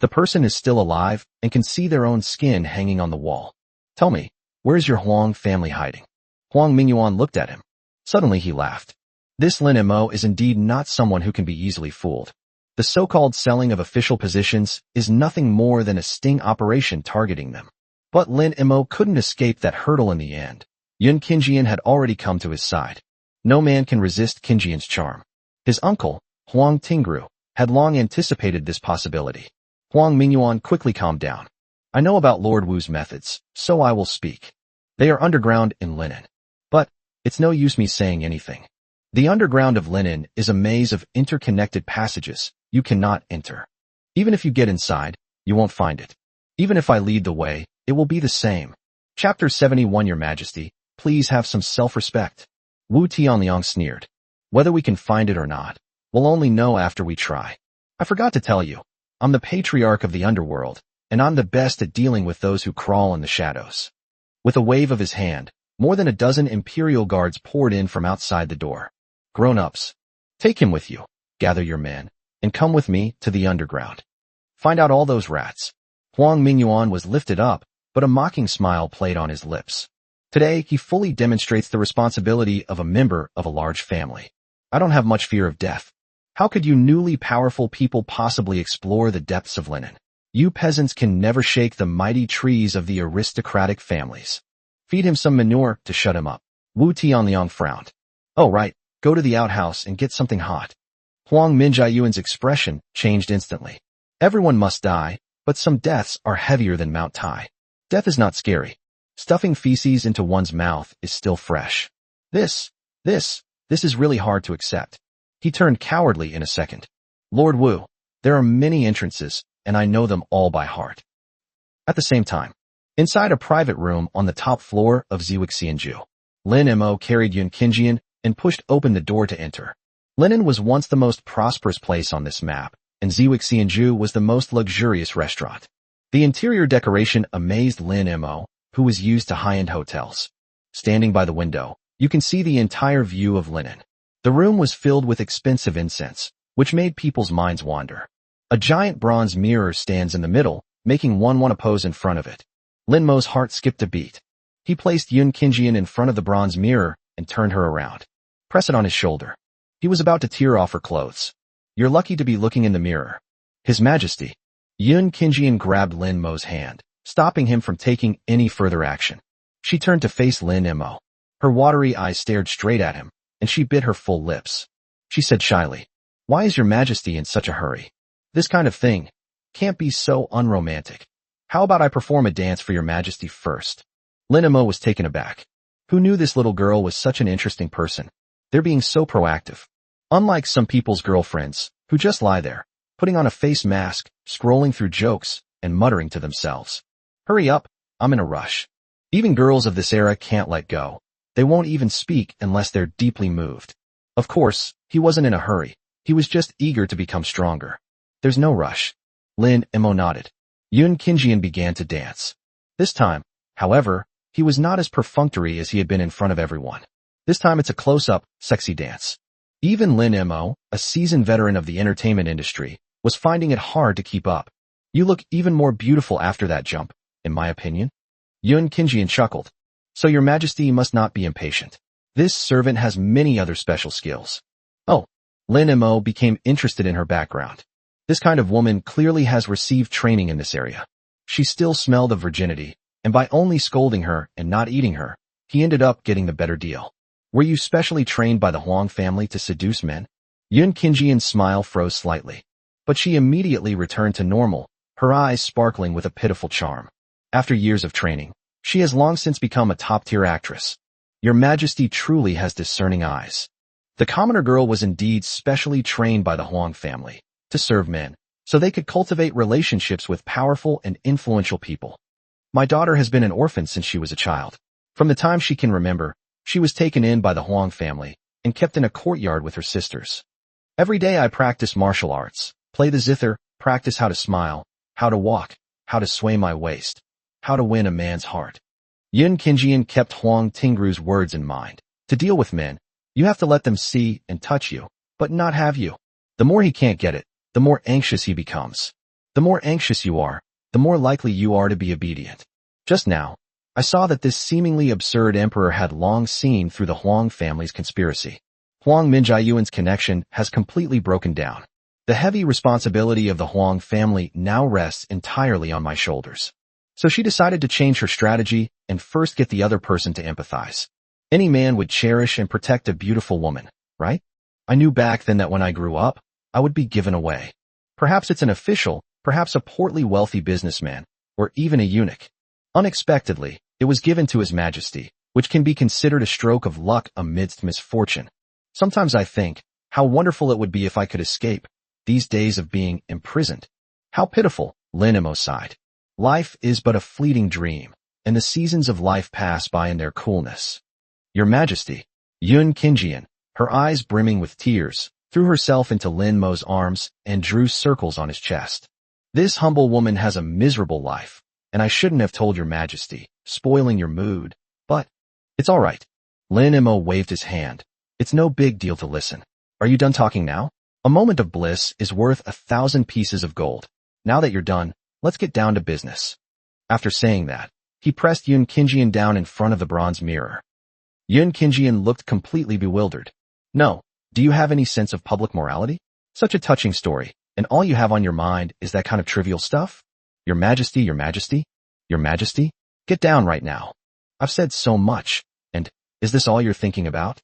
The person is still alive and can see their own skin hanging on the wall. Tell me, where is your Huang family hiding? Huang Mingyuan looked at him. Suddenly he laughed. This Lin Mo is indeed not someone who can be easily fooled. The so-called selling of official positions is nothing more than a sting operation targeting them. But Lin Mo couldn't escape that hurdle in the end. Yun Qingjian had already come to his side. No man can resist Qingjian's charm. His uncle, Huang Tingru, had long anticipated this possibility. Huang Mingyuan quickly calmed down. I know about Lord Wu's methods, so I will speak. They are underground in Linen. But it's no use me saying anything. The underground of Linen is a maze of interconnected passages you cannot enter. Even if you get inside, you won't find it. Even if I lead the way, it will be the same. Chapter 71 Your Majesty, please have some self-respect. Wu Tianliang sneered. Whether we can find it or not, we'll only know after we try. I forgot to tell you, I'm the patriarch of the underworld, and I'm the best at dealing with those who crawl in the shadows. With a wave of his hand, more than a dozen imperial guards poured in from outside the door. Grown-ups, take him with you, gather your men, and come with me to the underground. Find out all those rats. Huang Mingyuan was lifted up, but a mocking smile played on his lips. Today, he fully demonstrates the responsibility of a member of a large family. I don't have much fear of death. How could you newly powerful people possibly explore the depths of Linen? You peasants can never shake the mighty trees of the aristocratic families. Feed him some manure to shut him up. Wu Tianliang frowned. Oh right, go to the outhouse and get something hot. Huang Mingyuan's expression changed instantly. Everyone must die, but some deaths are heavier than Mount Tai. Death is not scary. Stuffing feces into one's mouth is still fresh. This is really hard to accept. He turned cowardly in a second. Lord Wu, there are many entrances, and I know them all by heart. At the same time, inside a private room on the top floor of Ziwixianju, Lin Mo carried Yun Qingjian and pushed open the door to enter. Linen was once the most prosperous place on this map, and Ziwixianju was the most luxurious restaurant. The interior decoration amazed Lin Mo, who was used to high-end hotels. Standing by the window, you can see the entire view of Linen. The room was filled with expensive incense, which made people's minds wander. A giant bronze mirror stands in the middle, making one want to pose in front of it. Lin Mo's heart skipped a beat. He placed Yun Qingjian in front of the bronze mirror and turned her around. Press it on his shoulder. He was about to tear off her clothes. You're lucky to be looking in the mirror. His Majesty. Yun Qingjian grabbed Lin Mo's hand, stopping him from taking any further action. She turned to face Lin Mo. Her watery eyes stared straight at him, and she bit her full lips. She said shyly, Why is your Majesty in such a hurry? This kind of thing can't be so unromantic. How about I perform a dance for your Majesty first? Lin Mo was taken aback. Who knew this little girl was such an interesting person? They're being so proactive. Unlike some people's girlfriends, who just lie there, putting on a face mask, scrolling through jokes, and muttering to themselves. Hurry up, I'm in a rush. Even girls of this era can't let go. They won't even speak unless they're deeply moved. Of course, he wasn't in a hurry. He was just eager to become stronger. There's no rush. Lin Mo nodded. Yun Qingjian began to dance. This time, however, he was not as perfunctory as he had been in front of everyone. This time it's a close-up, sexy dance. Even Lin Mo, a seasoned veteran of the entertainment industry, was finding it hard to keep up. You look even more beautiful after that jump, in my opinion. Yun Qingjian chuckled. So your Majesty must not be impatient. This servant has many other special skills. Oh, Lin Mo became interested in her background. This kind of woman clearly has received training in this area. She still smelled of virginity, and by only scolding her and not eating her, he ended up getting the better deal. Were you specially trained by the Huang family to seduce men? Yun Qingjian's smile froze slightly, but she immediately returned to normal, her eyes sparkling with a pitiful charm. After years of training, she has long since become a top-tier actress. Your Majesty truly has discerning eyes. The commoner girl was indeed specially trained by the Huang family to serve men, so they could cultivate relationships with powerful and influential people. My daughter has been an orphan since she was a child. From the time she can remember, she was taken in by the Huang family and kept in a courtyard with her sisters. Every day I practice martial arts, play the zither, practice how to smile, how to walk, how to sway my waist, how to win a man's heart. Yun Qingjian kept Huang Tingru's words in mind. To deal with men, you have to let them see and touch you, but not have you. The more he can't get it, the more anxious he becomes. The more anxious you are, the more likely you are to be obedient. Just now, I saw that this seemingly absurd emperor had long seen through the Huang family's conspiracy. Huang Minjiayuan's connection has completely broken down. The heavy responsibility of the Huang family now rests entirely on my shoulders. So she decided to change her strategy and first get the other person to empathize. Any man would cherish and protect a beautiful woman, right? I knew back then that when I grew up, I would be given away. Perhaps it's an official, perhaps a portly wealthy businessman, or even a eunuch. Unexpectedly, it was given to His Majesty, which can be considered a stroke of luck amidst misfortune. Sometimes I think, how wonderful it would be if I could escape these days of being imprisoned. How pitiful, Lin Emo sighed. Life is but a fleeting dream, and the seasons of life pass by in their coolness. Your Majesty, Yun Qingjian, her eyes brimming with tears, threw herself into Lin Mo's arms and drew circles on his chest. This humble woman has a miserable life, and I shouldn't have told your Majesty, spoiling your mood, but it's all right. Lin Mo waved his hand. It's no big deal to listen. Are you done talking now? A moment of bliss is worth 1,000 pieces of gold. Now that you're done, let's get down to business. After saying that, he pressed Yun Qingjian down in front of the bronze mirror. Yun Qingjian looked completely bewildered. No, do you have any sense of public morality? Such a touching story, and all you have on your mind is that kind of trivial stuff? Your Majesty, your Majesty, your Majesty, get down right now. I've said so much, and is this all you're thinking about?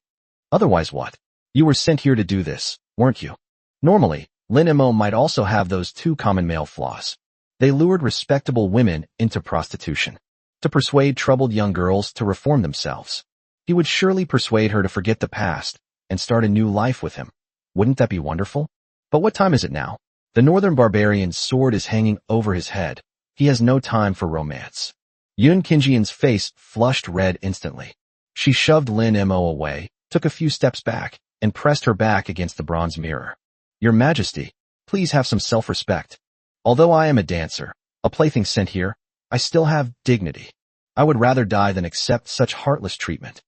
Otherwise what? You were sent here to do this, weren't you? Normally, Lin Mo might also have those two common male flaws. They lured respectable women into prostitution to persuade troubled young girls to reform themselves. He would surely persuade her to forget the past and start a new life with him. Wouldn't that be wonderful? But what time is it now? The northern barbarian's sword is hanging over his head. He has no time for romance. Yun Qingjian's face flushed red instantly. She shoved Lin Mo away, took a few steps back, and pressed her back against the bronze mirror. Your Majesty, please have some self-respect. Although I am a dancer, a plaything sent here, I still have dignity. I would rather die than accept such heartless treatment.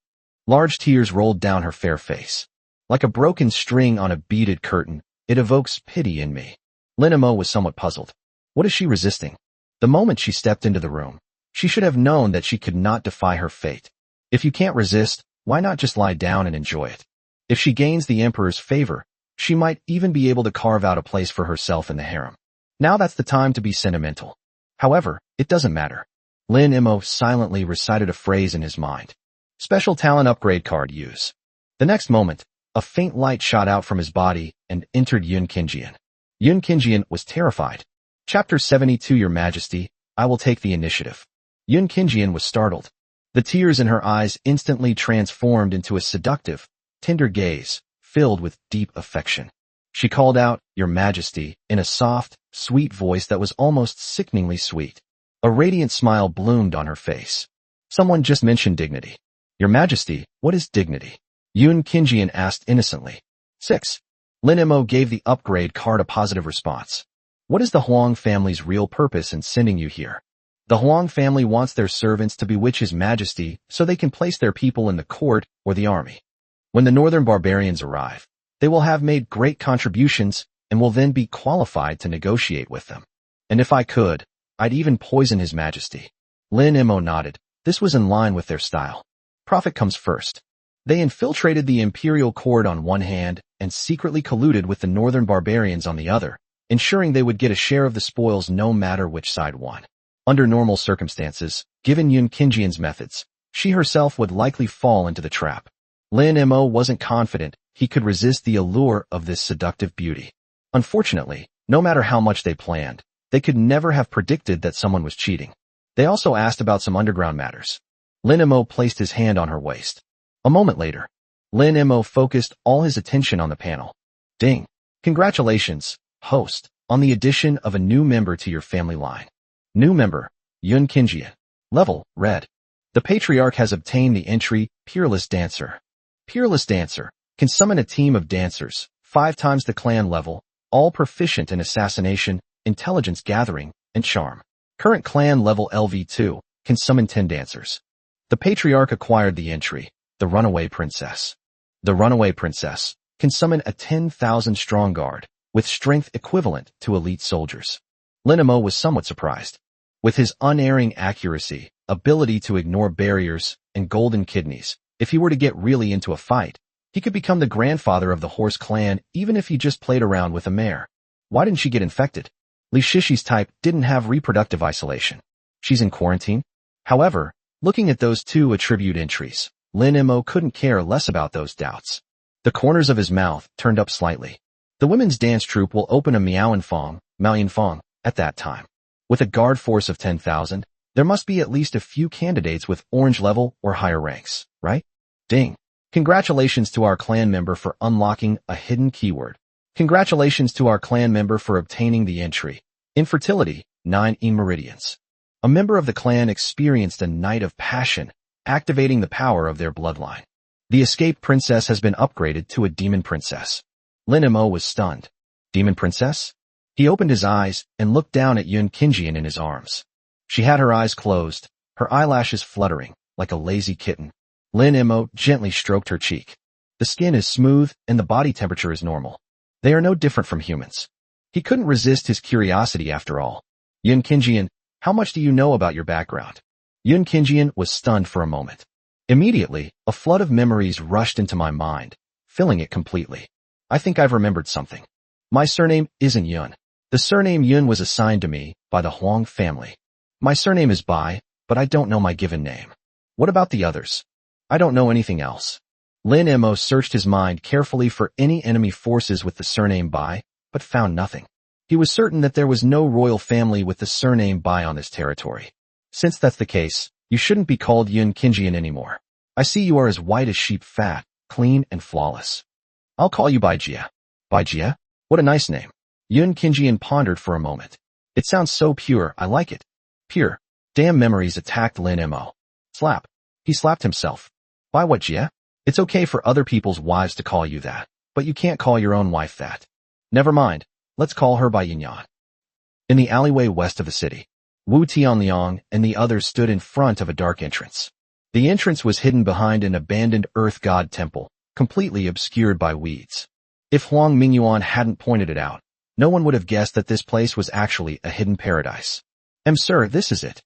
Large tears rolled down her fair face. Like a broken string on a beaded curtain, it evokes pity in me. Lin Mo was somewhat puzzled. What is she resisting? The moment she stepped into the room, she should have known that she could not defy her fate. If you can't resist, why not just lie down and enjoy it? If she gains the Emperor's favor, she might even be able to carve out a place for herself in the harem. Now that's the time to be sentimental. However, it doesn't matter. Lin Mo silently recited a phrase in his mind. Special talent upgrade card use. The next moment, a faint light shot out from his body and entered Yun Qingjian. Yun Qingjian was terrified. Chapter 72 Your Majesty, I will take the initiative. Yun Qingjian was startled. The tears in her eyes instantly transformed into a seductive, tender gaze, filled with deep affection. She called out, Your Majesty, in a soft, sweet voice that was almost sickeningly sweet. A radiant smile bloomed on her face. Someone just mentioned dignity. Your Majesty, what is dignity? Yun Qingjian asked innocently. 6. Lin Mo gave the upgrade card a positive response. What is the Huang family's real purpose in sending you here? The Huang family wants their servants to bewitch His Majesty so they can place their people in the court or the army. When the northern barbarians arrive, they will have made great contributions and will then be qualified to negotiate with them. And if I could, I'd even poison His Majesty. Lin Mo nodded. This was in line with their style. Profit comes first. They infiltrated the imperial court on one hand and secretly colluded with the northern barbarians on the other, ensuring they would get a share of the spoils no matter which side won. Under normal circumstances, given Yun Qingjian's methods, she herself would likely fall into the trap. Lin Mo wasn't confident he could resist the allure of this seductive beauty. Unfortunately, no matter how much they planned, they could never have predicted that someone was cheating. They also asked about some underground matters. Lin Mo placed his hand on her waist. A moment later, Lin Mo focused all his attention on the panel. Ding! Congratulations, host. on the addition of a new member to your family line. New member, Yun Kinjian. Level, Red. The Patriarch has obtained the entry, Peerless Dancer. Peerless Dancer can summon a team of dancers, 5 times the clan level, all proficient in assassination, intelligence gathering, and charm. Current clan level LV2 can summon 10 dancers. The Patriarch acquired the entry, the Runaway Princess. The Runaway Princess can summon a 10,000 strong guard, with strength equivalent to elite soldiers. Lin Emo was somewhat surprised. With his unerring accuracy, ability to ignore barriers, and golden kidneys, if he were to get really into a fight, he could become the grandfather of the Horse clan even if he just played around with a mare. Why didn't she get infected? Li Shishi's type didn't have reproductive isolation. She's in quarantine? However, looking at those 2 attribute entries, Lin Emo couldn't care less about those doubts. The corners of his mouth turned up slightly. The women's dance troupe will open a Maoyanfong, at that time. With a guard force of 10,000, there must be at least a few candidates with orange level or higher ranks, right? Ding. Congratulations to our clan member for unlocking a hidden keyword. Congratulations to our clan member for obtaining the entry. Infertility, 9 meridians. A member of the clan experienced a night of passion, activating the power of their bloodline. The escaped princess has been upgraded to a demon princess. Lin Emo was stunned. Demon princess? He opened his eyes and looked down at Yun Kinjian in his arms. She had her eyes closed, her eyelashes fluttering, like a lazy kitten. Lin Emo gently stroked her cheek. The skin is smooth and the body temperature is normal. They are no different from humans. He couldn't resist his curiosity after all. Yun Kinjian, how much do you know about your background? Yun Kinjian was stunned for a moment. Immediately, a flood of memories rushed into my mind, filling it completely. I think I've remembered something. My surname isn't Yun. The surname Yun was assigned to me by the Huang family. My surname is Bai, but I don't know my given name. What about the others? I don't know anything else. Lin Emo searched his mind carefully for any enemy forces with the surname Bai, but found nothing. He was certain that there was no royal family with the surname Bai on this territory. Since that's the case, you shouldn't be called Yun Kinjian anymore. I see you are as white as sheep fat, clean and flawless. I'll call you Bai Jia. Bai Jia? What a nice name. Yun Kinjian pondered for a moment. It sounds so pure, I like it. Pure. Damn memories attacked Lin Emo. Slap. He slapped himself. Bai what Jia? It's okay for other people's wives to call you that, but you can't call your own wife that. Never mind, let's call her Bai Yinyan. In the alleyway west of the city, Wu Tianliang and the others stood in front of a dark entrance. The entrance was hidden behind an abandoned earth god temple, completely obscured by weeds. If Huang Mingyuan hadn't pointed it out, no one would have guessed that this place was actually a hidden paradise. Sir, this is it.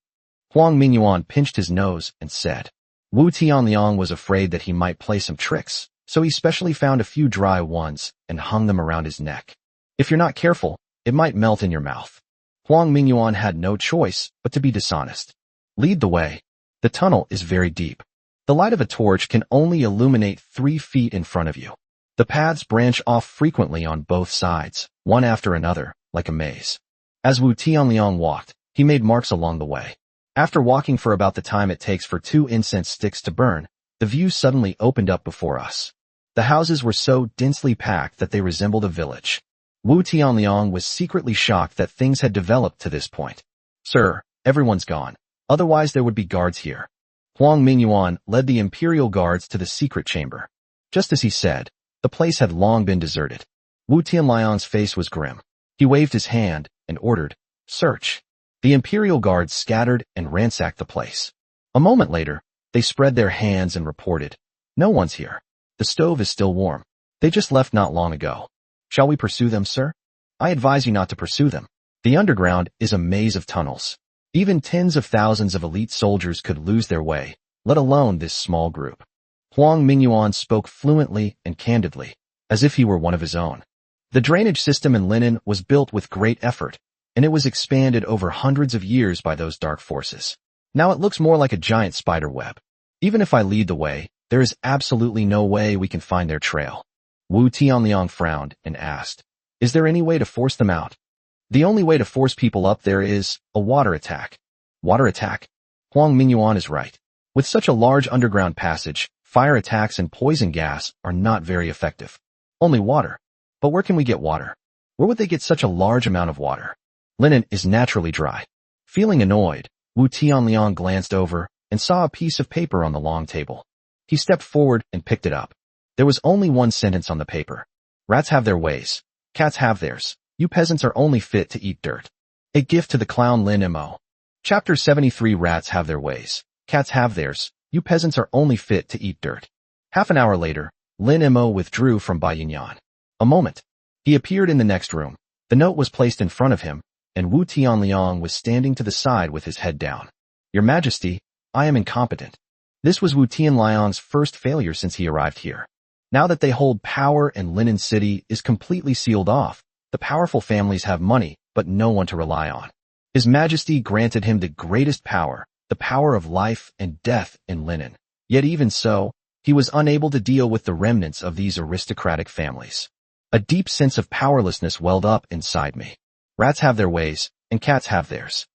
Huang Mingyuan pinched his nose and said. Wu Tianliang was afraid that he might play some tricks, so he specially found a few dry ones and hung them around his neck. If you're not careful, it might melt in your mouth. Huang Mingyuan had no choice but to be dishonest. Lead the way. The tunnel is very deep. The light of a torch can only illuminate 3 feet in front of you. The paths branch off frequently on both sides, one after another, like a maze. As Wu Tianliang walked, he made marks along the way. After walking for about the time it takes for 2 incense sticks to burn, the view suddenly opened up before us. The houses were so densely packed that they resembled a village. Wu Tianliang was secretly shocked that things had developed to this point. Sir, everyone's gone. Otherwise there would be guards here. Huang Mingyuan led the Imperial Guards to the secret chamber. Just as he said, the place had long been deserted. Wu Tianliang's face was grim. He waved his hand and ordered, search. The Imperial Guards scattered and ransacked the place. A moment later, they spread their hands and reported, no one's here. The stove is still warm. They just left not long ago. Shall we pursue them, sir? I advise you not to pursue them. The underground is a maze of tunnels. Even tens of thousands of elite soldiers could lose their way, let alone this small group. Huang Mingyuan spoke fluently and candidly, as if he were one of his own. The drainage system in Linen was built with great effort, and it was expanded over hundreds of years by those dark forces. Now it looks more like a giant spider web. Even if I lead the way, there is absolutely no way we can find their trail. Wu Tianliang frowned and asked, is there any way to force them out? The only way to force people up there is a water attack. Water attack? Huang Mingyuan is right. With such a large underground passage, fire attacks and poison gas are not very effective. Only water. But where can we get water? Where would they get such a large amount of water? Linen is naturally dry. Feeling annoyed, Wu Tianliang glanced over and saw a piece of paper on the long table. He stepped forward and picked it up. There was only one sentence on the paper. Rats have their ways. Cats have theirs. You peasants are only fit to eat dirt. A gift to the clown Lin Mo. Chapter 73. Rats have their ways. Cats have theirs. You peasants are only fit to eat dirt. Half an hour later, Lin Mo withdrew from Bai Yinyan. A moment. He appeared in the next room. The note was placed in front of him, and Wu Tianliang was standing to the side with his head down. Your Majesty, I am incompetent. This was Wu Tianliang's first failure since he arrived here. Now that they hold power and Linen City is completely sealed off, the powerful families have money, but no one to rely on. His Majesty granted him the greatest power, the power of life and death in Linen. Yet even so, he was unable to deal with the remnants of these aristocratic families. A deep sense of powerlessness welled up inside me. Rats have their ways, and cats have theirs.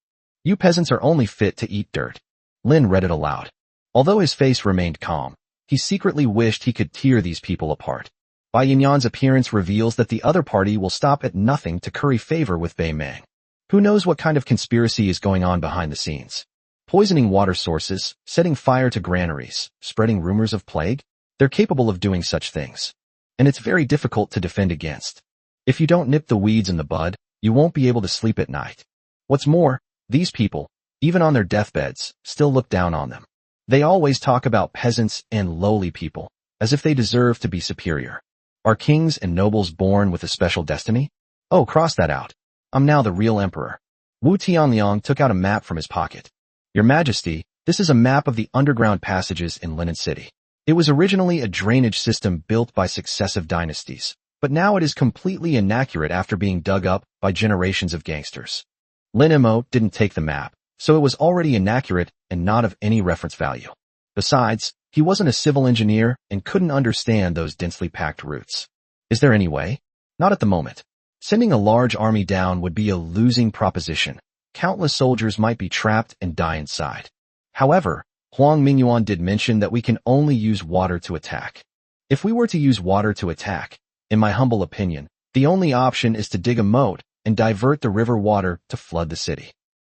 You peasants are only fit to eat dirt. Lin read it aloud. Although his face remained calm, he secretly wished he could tear these people apart. Bai Yinyan's appearance reveals that the other party will stop at nothing to curry favor with Bei Meng. Who knows what kind of conspiracy is going on behind the scenes? Poisoning water sources, setting fire to granaries, spreading rumors of plague? They're capable of doing such things. And it's very difficult to defend against. If you don't nip the weeds in the bud, you won't be able to sleep at night. What's more, these people, even on their deathbeds, still look down on them. They always talk about peasants and lowly people, as if they deserve to be superior. Are kings and nobles born with a special destiny? Oh, cross that out. I'm now the real emperor. Wu Tianliang took out a map from his pocket. Your Majesty, this is a map of the underground passages in Linen City. It was originally a drainage system built by successive dynasties, but now it is completely inaccurate after being dug up by generations of gangsters. Lin Mo didn't take the map, so it was already inaccurate and not of any reference value. Besides, he wasn't a civil engineer and couldn't understand those densely packed routes. Is there any way? Not at the moment. Sending a large army down would be a losing proposition. Countless soldiers might be trapped and die inside. However, Huang Mingyuan did mention that we can only use water to attack. If we were to use water to attack, in my humble opinion, the only option is to dig a moat and divert the river water to flood the city.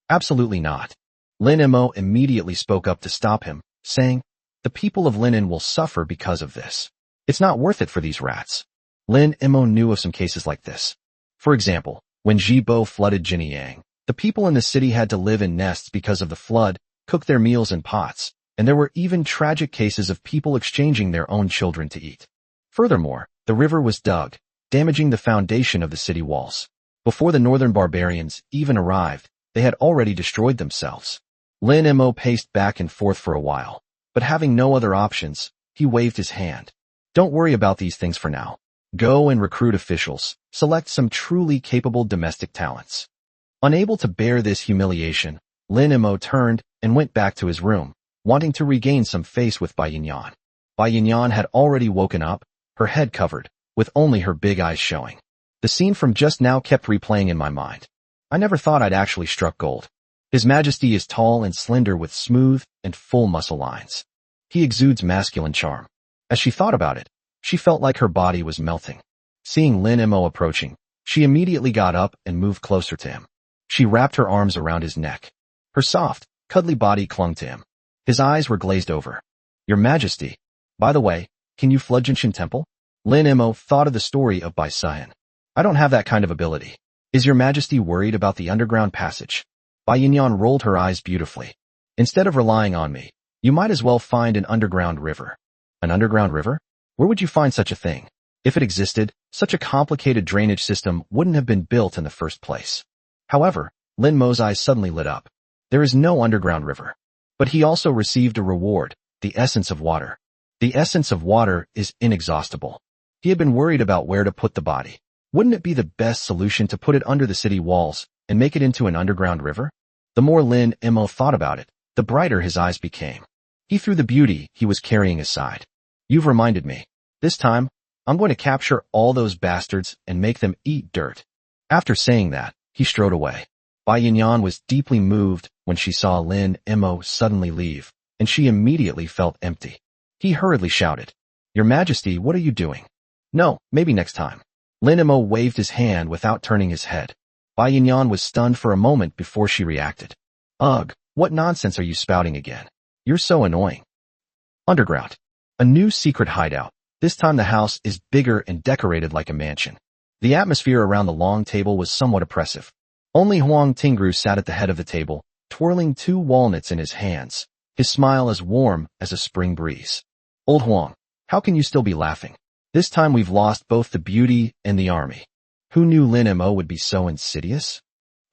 Absolutely not. Lin Mo immediately spoke up to stop him, saying, the people of Linen will suffer because of this. It's not worth it for these rats. Lin Mo knew of some cases like this. For example, when Jibo flooded Jinyang, the people in the city had to live in nests because of the flood, cook their meals in pots, and there were even tragic cases of people exchanging their own children to eat. Furthermore, the river was dug, damaging the foundation of the city walls. Before the northern barbarians even arrived, they had already destroyed themselves. Lin Mo paced back and forth for a while, but having no other options, he waved his hand. Don't worry about these things for now. Go and recruit officials, select some truly capable domestic talents. Unable to bear this humiliation, Lin Mo turned and went back to his room, wanting to regain some face with Bai Yinyan. Bai Yinyan had already woken up, her head covered, with only her big eyes showing. The scene from just now kept replaying in my mind. I never thought I'd actually struck gold. His Majesty is tall and slender with smooth and full muscle lines. He exudes masculine charm. As she thought about it, she felt like her body was melting. Seeing Lin Mo approaching, she immediately got up and moved closer to him. She wrapped her arms around his neck. Her soft, cuddly body clung to him. His eyes were glazed over. Your Majesty. By the way, can you flood Jinshin Temple? Lin Mo thought of the story of Bai Sihan. I don't have that kind of ability. Is your Majesty worried about the underground passage? Bai Yinyan rolled her eyes beautifully. Instead of relying on me, you might as well find an underground river. An underground river? Where would you find such a thing? If it existed, such a complicated drainage system wouldn't have been built in the first place. However, Lin Mo's eyes suddenly lit up. There is no underground river. But he also received a reward, the essence of water. The essence of water is inexhaustible. He had been worried about where to put the body. Wouldn't it be the best solution to put it under the city walls and make it into an underground river? The more Lin Mo thought about it, the brighter his eyes became. He threw the beauty he was carrying aside. You've reminded me. This time, I'm going to capture all those bastards and make them eat dirt. After saying that, he strode away. Bai Yinyan was deeply moved when she saw Lin Mo suddenly leave, and she immediately felt empty. He hurriedly shouted, Your Majesty, what are you doing? No, maybe next time. Lin Mo waved his hand without turning his head. Bai Yanyan was stunned for a moment before she reacted. Ugh, what nonsense are you spouting again? You're so annoying. Underground. A new secret hideout. This time the house is bigger and decorated like a mansion. The atmosphere around the long table was somewhat oppressive. Only Huang Tingru sat at the head of the table, twirling 2 walnuts in his hands, his smile as warm as a spring breeze. Old Huang, how can you still be laughing? This time we've lost both the beauty and the army. Who knew Lin Mo would be so insidious?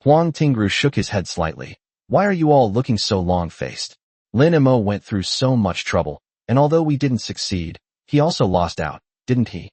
Huang Tingru shook his head slightly. Why are you all looking so long-faced? Lin Mo went through so much trouble, and although we didn't succeed, he also lost out, didn't he?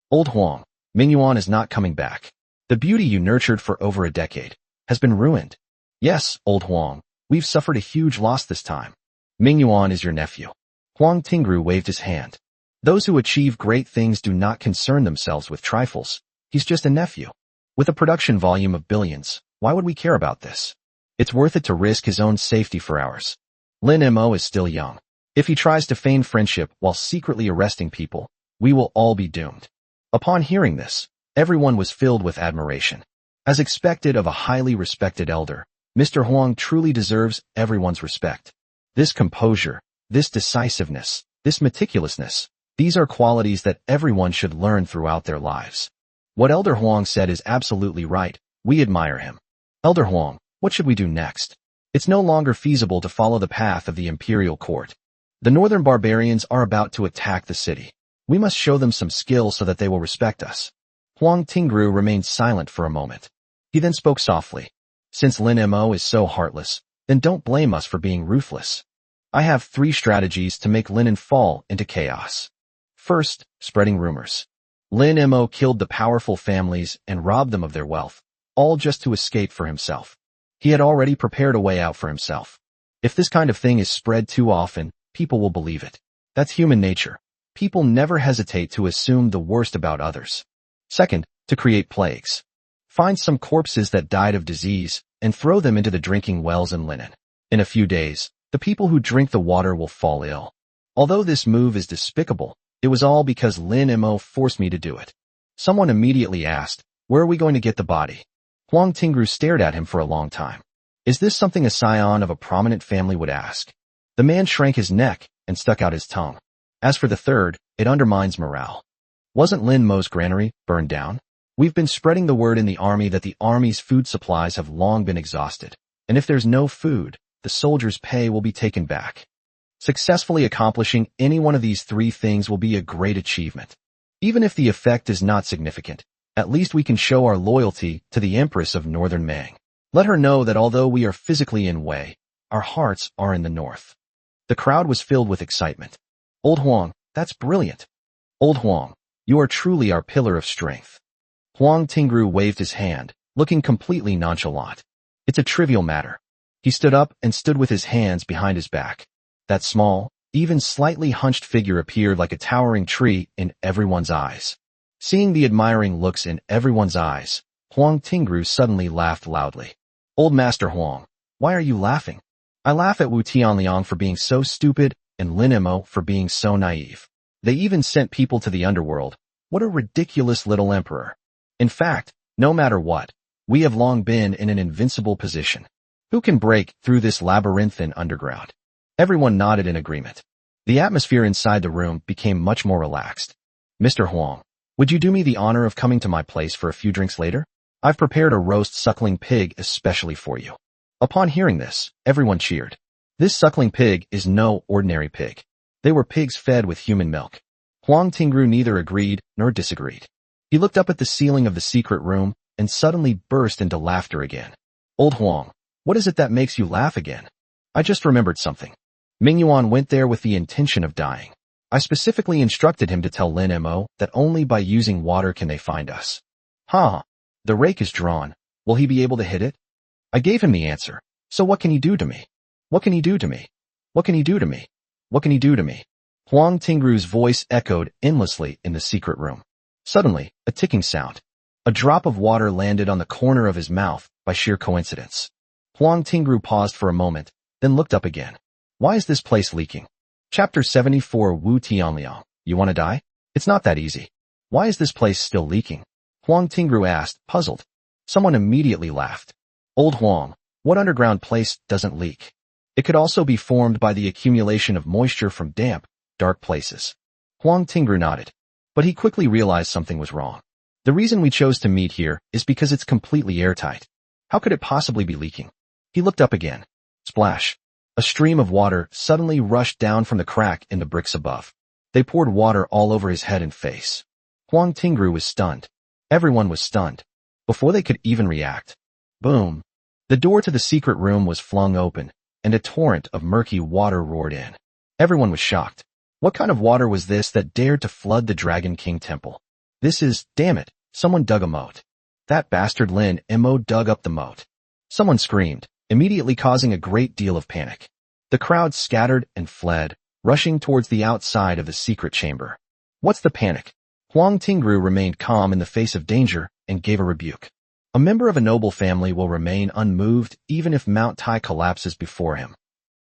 Old Huang, Mingyuan is not coming back. The beauty you nurtured for over a decade has been ruined. Yes, Old Huang, we've suffered a huge loss this time. Mingyuan is your nephew. Huang Tingru waved his hand. Those who achieve great things do not concern themselves with trifles. He's just a nephew. With a production volume of billions, why would we care about this? It's worth it to risk his own safety for ours. Lin Mo is still young. If he tries to feign friendship while secretly arresting people, we will all be doomed. Upon hearing this, everyone was filled with admiration. As expected of a highly respected elder, Mr. Huang truly deserves everyone's respect. This composure, this decisiveness, this meticulousness, these are qualities that everyone should learn throughout their lives. What Elder Huang said is absolutely right. We admire him. Elder Huang, what should we do next? It's no longer feasible to follow the path of the imperial court. The northern barbarians are about to attack the city. We must show them some skill so that they will respect us. Huang Tingru remained silent for a moment. He then spoke softly. Since Lin Mo is so heartless, then don't blame us for being ruthless. I have 3 strategies to make Linen fall into chaos. First, spreading rumors. Lin Mo killed the powerful families and robbed them of their wealth, all just to escape for himself. He had already prepared a way out for himself. If this kind of thing is spread too often, people will believe it. That's human nature. People never hesitate to assume the worst about others. Second, to create plagues. Find some corpses that died of disease and throw them into the drinking wells in Linen. In a few days, the people who drink the water will fall ill. Although this move is despicable, it was all because Lin Mo forced me to do it. Someone immediately asked, where are we going to get the body? Huang Tingru stared at him for a long time. Is this something a scion of a prominent family would ask? The man shrank his neck and stuck out his tongue. As for the third, it undermines morale. Wasn't Lin Mo's granary burned down? We've been spreading the word in the army that the army's food supplies have long been exhausted, and if there's no food, the soldiers' pay will be taken back. Successfully accomplishing any one of these 3 things will be a great achievement. Even if the effect is not significant, at least we can show our loyalty to the Empress of Northern Mang. Let her know that although we are physically in Wei, our hearts are in the north. The crowd was filled with excitement. Old Huang, that's brilliant. Old Huang, you are truly our pillar of strength. Huang Tingru waved his hand, looking completely nonchalant. It's a trivial matter. He stood up and stood with his hands behind his back. That small, even slightly hunched figure appeared like a towering tree in everyone's eyes. Seeing the admiring looks in everyone's eyes, Huang Tingru suddenly laughed loudly. Old Master Huang, why are you laughing? I laugh at Wu Tianliang for being so stupid and Lin Mo for being so naive. They even sent people to the underworld. What a ridiculous little emperor. In fact, no matter what, we have long been in an invincible position. Who can break through this labyrinthine underground? Everyone nodded in agreement. The atmosphere inside the room became much more relaxed. Mr. Huang, would you do me the honor of coming to my place for a few drinks later? I've prepared a roast suckling pig especially for you. Upon hearing this, everyone cheered. This suckling pig is no ordinary pig. They were pigs fed with human milk. Huang Tingru neither agreed nor disagreed. He looked up at the ceiling of the secret room and suddenly burst into laughter again. Old Huang, what is it that makes you laugh again? I just remembered something. Mingyuan went there with the intention of dying. I specifically instructed him to tell Lin Mo that only by using water can they find us. The rake is drawn. Will he be able to hit it? I gave him the answer. So what can he do to me? What can he do to me? What can he do to me? What can he do to me? Huang Tingru's voice echoed endlessly in the secret room. Suddenly, a ticking sound. A drop of water landed on the corner of his mouth by sheer coincidence. Huang Tingru paused for a moment, then looked up again. Why is this place leaking? Chapter 74 Wu Tianliang. You want to die? It's not that easy. Why is this place still leaking? Huang Tingru asked, puzzled. Someone immediately laughed. Old Huang, what underground place doesn't leak? It could also be formed by the accumulation of moisture from damp, dark places. Huang Tingru nodded. But he quickly realized something was wrong. The reason we chose to meet here is because it's completely airtight. How could it possibly be leaking? He looked up again. Splash. A stream of water suddenly rushed down from the crack in the bricks above. They poured water all over his head and face. Huang Tingru was stunned. Everyone was stunned. Before they could even react. Boom. The door to the secret room was flung open, and a torrent of murky water roared in. Everyone was shocked. What kind of water was this that dared to flood the Dragon King temple? This is, damn it, someone dug a moat. That bastard Lin Mo dug up the moat. Someone screamed, immediately causing a great deal of panic. The crowd scattered and fled, rushing towards the outside of the secret chamber. What's the panic? Huang Tingru remained calm in the face of danger and gave a rebuke. A member of a noble family will remain unmoved even if Mount Tai collapses before him.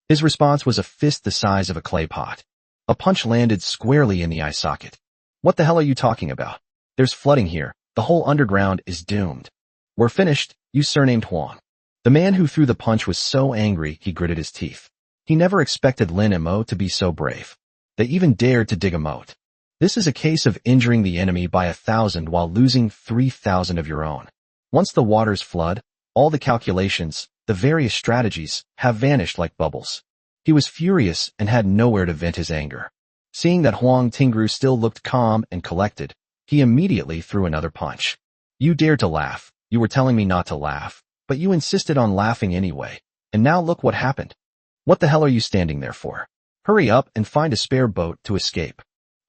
His response was a fist the size of a clay pot. A punch landed squarely in the eye socket. What the hell are you talking about? There's flooding here. The whole underground is doomed. We're finished, you surnamed Huang. The man who threw the punch was so angry he gritted his teeth. He never expected Lin Mo to be so brave. They even dared to dig a moat. This is a case of injuring the enemy by 1,000 while losing 3,000 of your own. Once the waters flood, all the calculations, the various strategies, have vanished like bubbles. He was furious and had nowhere to vent his anger. Seeing that Huang Tingru still looked calm and collected, he immediately threw another punch. You dared to laugh. You were telling me not to laugh, but you insisted on laughing anyway. And now look what happened. What the hell are you standing there for? Hurry up and find a spare boat to escape.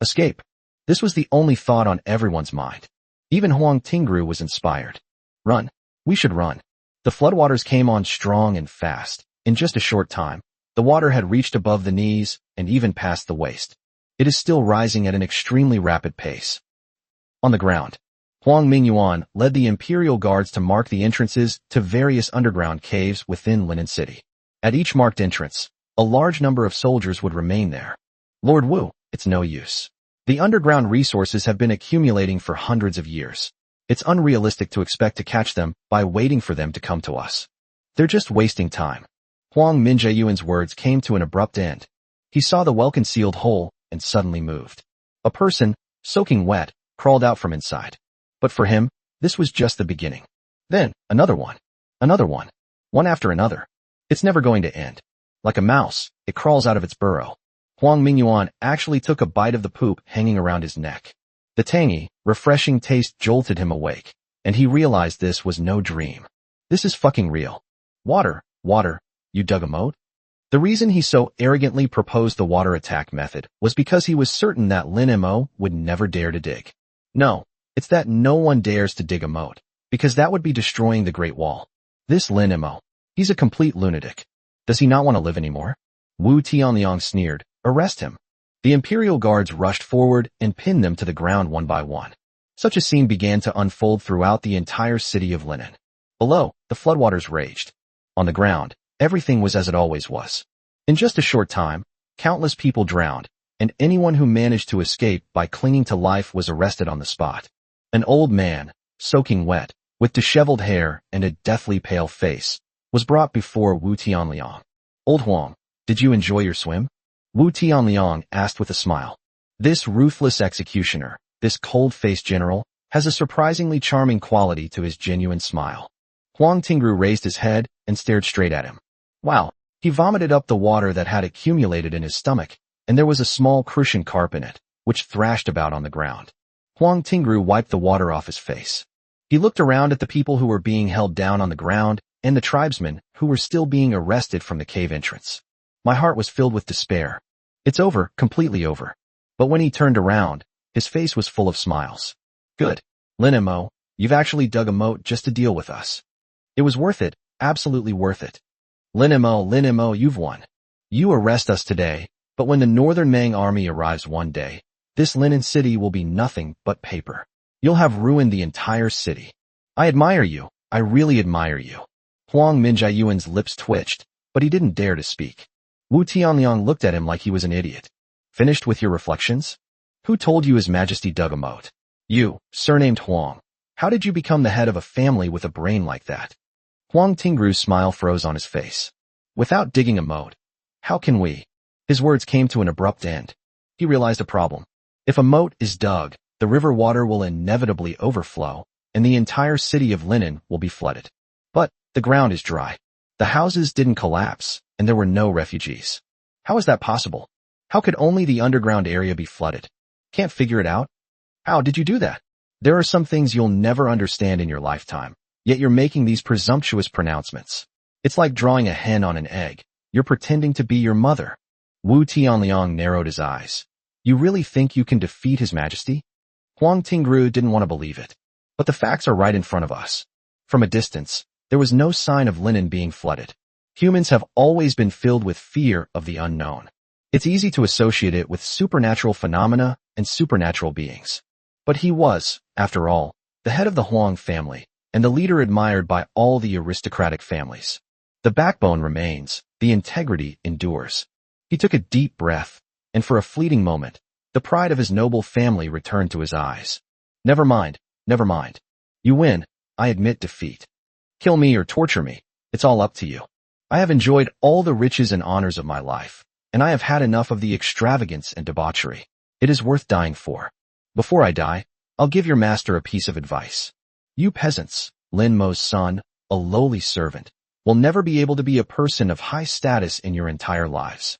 Escape. This was the only thought on everyone's mind. Even Huang Tingru was inspired. Run. We should run. The floodwaters came on strong and fast. In just a short time, the water had reached above the knees and even past the waist. It is still rising at an extremely rapid pace. On the ground, Huang Mingyuan led the Imperial Guards to mark the entrances to various underground caves within Linen City. At each marked entrance, a large number of soldiers would remain there. Lord Wu, it's no use. The underground resources have been accumulating for hundreds of years. It's unrealistic to expect to catch them by waiting for them to come to us. They're just wasting time. Huang Mingyuan's words came to an abrupt end. He saw the well-concealed hole and suddenly moved. A person, soaking wet, crawled out from inside. But for him, this was just the beginning. Then, another one, one after another. It's never going to end. Like a mouse, it crawls out of its burrow. Huang Mingyuan actually took a bite of the poop hanging around his neck. The tangy, refreshing taste jolted him awake, and he realized this was no dream. This is fucking real. Water, you dug a moat? The reason he so arrogantly proposed the water attack method was because he was certain that Lin Mo would never dare to dig. No, it's that no one dares to dig a moat, because that would be destroying the Great Wall. This Lin Mo, he's a complete lunatic. Does he not want to live anymore? Wu Tianliang sneered. Arrest him. The Imperial Guards rushed forward and pinned them to the ground one by one. Such a scene began to unfold throughout the entire city of Linen. Below, the floodwaters raged. On the ground, everything was as it always was. In just a short time, countless people drowned, and anyone who managed to escape by clinging to life was arrested on the spot. An old man, soaking wet, with disheveled hair and a deathly pale face, was brought before Wu Tianliang. Old Huang, did you enjoy your swim? Wu Tianliang asked with a smile. This ruthless executioner, this cold-faced general, has a surprisingly charming quality to his genuine smile. Huang Tingru raised his head and stared straight at him. Wow, he vomited up the water that had accumulated in his stomach, and there was a small crucian carp in it, which thrashed about on the ground. Huang Tingru wiped the water off his face. He looked around at the people who were being held down on the ground and the tribesmen who were still being arrested from the cave entrance. My heart was filled with despair. It's over, completely over. But when he turned around, his face was full of smiles. Good. Lin Mo, you've actually dug a moat just to deal with us. It was worth it, absolutely worth it. Lin Mo, you've won. You arrest us today, but when the Northern Mang army arrives one day, this Linen City will be nothing but paper. You'll have ruined the entire city. I admire you. I really admire you. Huang Mingyuan's lips twitched, but he didn't dare to speak. Wu Tianliang looked at him like he was an idiot. Finished with your reflections? Who told you His Majesty dug a moat? You, surnamed Huang. How did you become the head of a family with a brain like that? Huang Tingru's smile froze on his face. Without digging a moat. How can we? His words came to an abrupt end. He realized a problem. If a moat is dug, the river water will inevitably overflow, and the entire city of Linen will be flooded. But the ground is dry. The houses didn't collapse, and there were no refugees. How is that possible? How could only the underground area be flooded? Can't figure it out? How did you do that? There are some things you'll never understand in your lifetime, yet you're making these presumptuous pronouncements. It's like drawing a hen on an egg. You're pretending to be your mother. Wu Tianliang narrowed his eyes. You really think you can defeat His Majesty? Huang Tingru didn't want to believe it. But the facts are right in front of us. From a distance, there was no sign of Linen being flooded. Humans have always been filled with fear of the unknown. It's easy to associate it with supernatural phenomena and supernatural beings. But he was, after all, the head of the Huang family, and the leader admired by all the aristocratic families. The backbone remains, the integrity endures. He took a deep breath, and for a fleeting moment, the pride of his noble family returned to his eyes. Never mind, never mind. You win, I admit defeat. Kill me or torture me, it's all up to you. I have enjoyed all the riches and honors of my life, and I have had enough of the extravagance and debauchery. It is worth dying for. Before I die, I'll give your master a piece of advice. You peasants, Lin Mo's son, a lowly servant, will never be able to be a person of high status in your entire lives.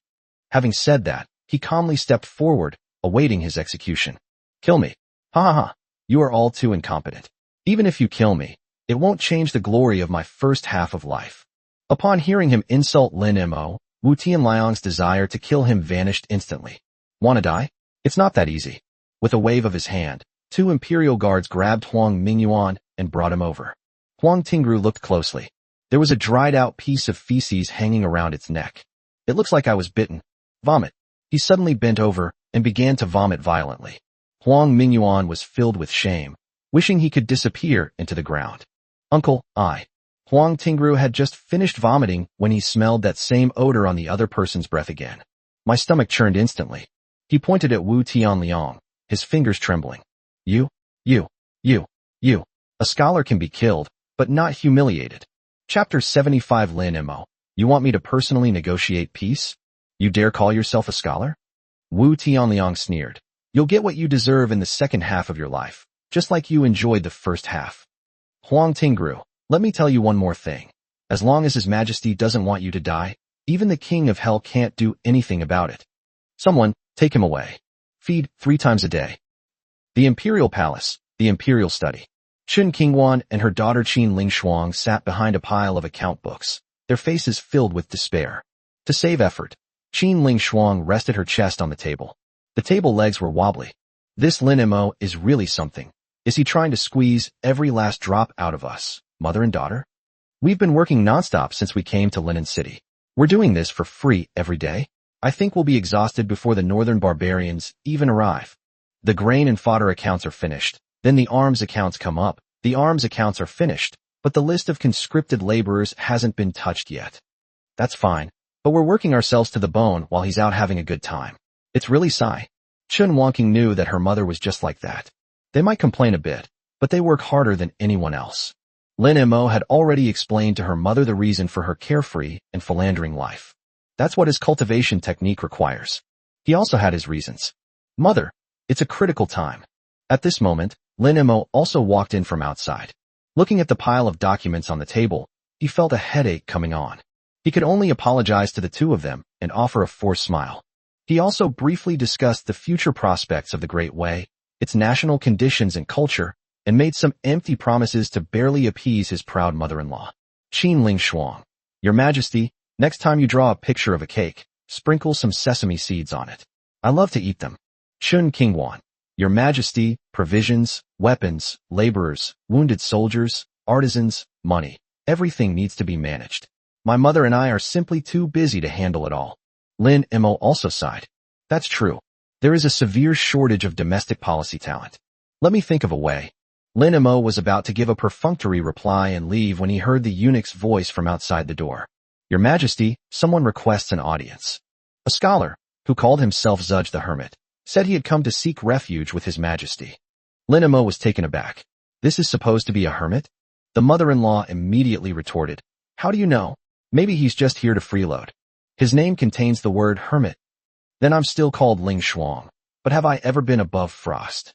Having said that, he calmly stepped forward, awaiting his execution. Kill me. Ha ha ha. You are all too incompetent. Even if you kill me, it won't change the glory of my first half of life. Upon hearing him insult Lin Mo, Wu Tianliang's desire to kill him vanished instantly. Wanna die? It's not that easy. With a wave of his hand, 2 imperial guards grabbed Huang Mingyuan and brought him over. Huang Tingru looked closely. There was a dried-out piece of feces hanging around its neck. It looks like I was bitten. Vomit. He suddenly bent over and began to vomit violently. Huang Mingyuan was filled with shame, wishing he could disappear into the ground. Uncle, Huang Tingru had just finished vomiting when he smelled that same odor on the other person's breath again. My stomach churned instantly. He pointed at Wu Tianliang, his fingers trembling. You. A scholar can be killed, but not humiliated. Chapter 75 Lin Mo. You want me to personally negotiate peace? You dare call yourself a scholar? Wu Tianliang sneered. You'll get what you deserve in the second half of your life, just like you enjoyed the first half. Huang Tingru, let me tell you one more thing. As long as His Majesty doesn't want you to die, even the King of Hell can't do anything about it. Someone, take him away. Feed 3 times a day. The Imperial Palace, the Imperial Study. Chun Qingwan and her daughter Qin Lingshuang sat behind a pile of account books, their faces filled with despair. To save effort, Qin Lingshuang rested her chest on the table. The table legs were wobbly. This Lin Mo is really something. Is he trying to squeeze every last drop out of us, mother and daughter? We've been working nonstop since we came to Linen City. We're doing this for free every day. I think we'll be exhausted before the northern barbarians even arrive. The grain and fodder accounts are finished. Then the arms accounts come up. The arms accounts are finished, but the list of conscripted laborers hasn't been touched yet. That's fine, but we're working ourselves to the bone while he's out having a good time. It's really sigh. Chun Wangqing knew that her mother was just like that. They might complain a bit, but they work harder than anyone else. Lin Mo had already explained to her mother the reason for her carefree and philandering life. That's what his cultivation technique requires. He also had his reasons. Mother, it's a critical time. At this moment, Lin Mo also walked in from outside. Looking at the pile of documents on the table, he felt a headache coming on. He could only apologize to the two of them and offer a forced smile. He also briefly discussed the future prospects of the Great Way, its national conditions and culture, and made some empty promises to barely appease his proud mother-in-law. Qin Lingshuang, Your Majesty, next time you draw a picture of a cake, sprinkle some sesame seeds on it. I love to eat them. Chun Qingwan, Your Majesty, provisions, weapons, laborers, wounded soldiers, artisans, money. Everything needs to be managed. My mother and I are simply too busy to handle it all. Lin Mo also sighed. That's true. There is a severe shortage of domestic policy talent. Let me think of a way. Lin Mo was about to give a perfunctory reply and leave when he heard the eunuch's voice from outside the door. Your Majesty, someone requests an audience. A scholar, who called himself Zudge the Hermit, said he had come to seek refuge with His Majesty. Lin Mo was taken aback. This is supposed to be a hermit? The mother-in-law immediately retorted, how do you know? Maybe he's just here to freeload. His name contains the word hermit. Then I'm still called Ling Shuang, but have I ever been above frost?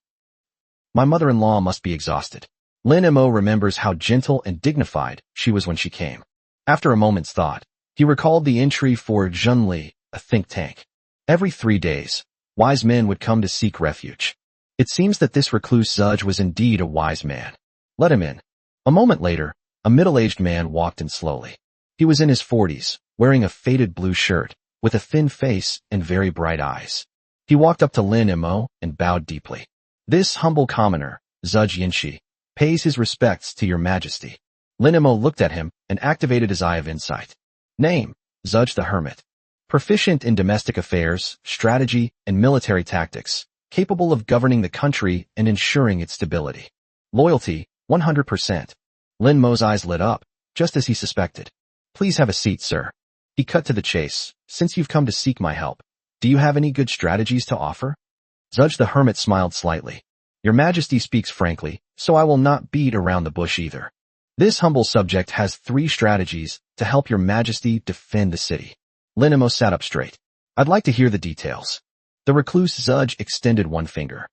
My mother-in-law must be exhausted. Lin Mo remembers how gentle and dignified she was when she came. After a moment's thought, he recalled the entry for Zhenli, a think tank. Every 3 days, wise men would come to seek refuge. It seems that this recluse Zudge was indeed a wise man. Let him in. A moment later, a middle-aged man walked in slowly. He was in his 40s, wearing a faded blue shirt, with a thin face and very bright eyes. He walked up to Lin Mo and bowed deeply. This humble commoner, Zudge Yinshi, pays his respects to your majesty. Lin Mo looked at him and activated his eye of insight. Name, Zudge the Hermit. Proficient in domestic affairs, strategy, and military tactics, capable of governing the country and ensuring its stability. Loyalty, 100%. Lin Mo's eyes lit up, just as he suspected. Please have a seat, sir. He cut to the chase. Since you've come to seek my help, do you have any good strategies to offer? Zudge the Hermit smiled slightly. Your Majesty speaks frankly, so I will not beat around the bush either. This humble subject has 3 strategies to help your Majesty defend the city. Lin Mo sat up straight. I'd like to hear the details. The recluse Zudge extended one finger.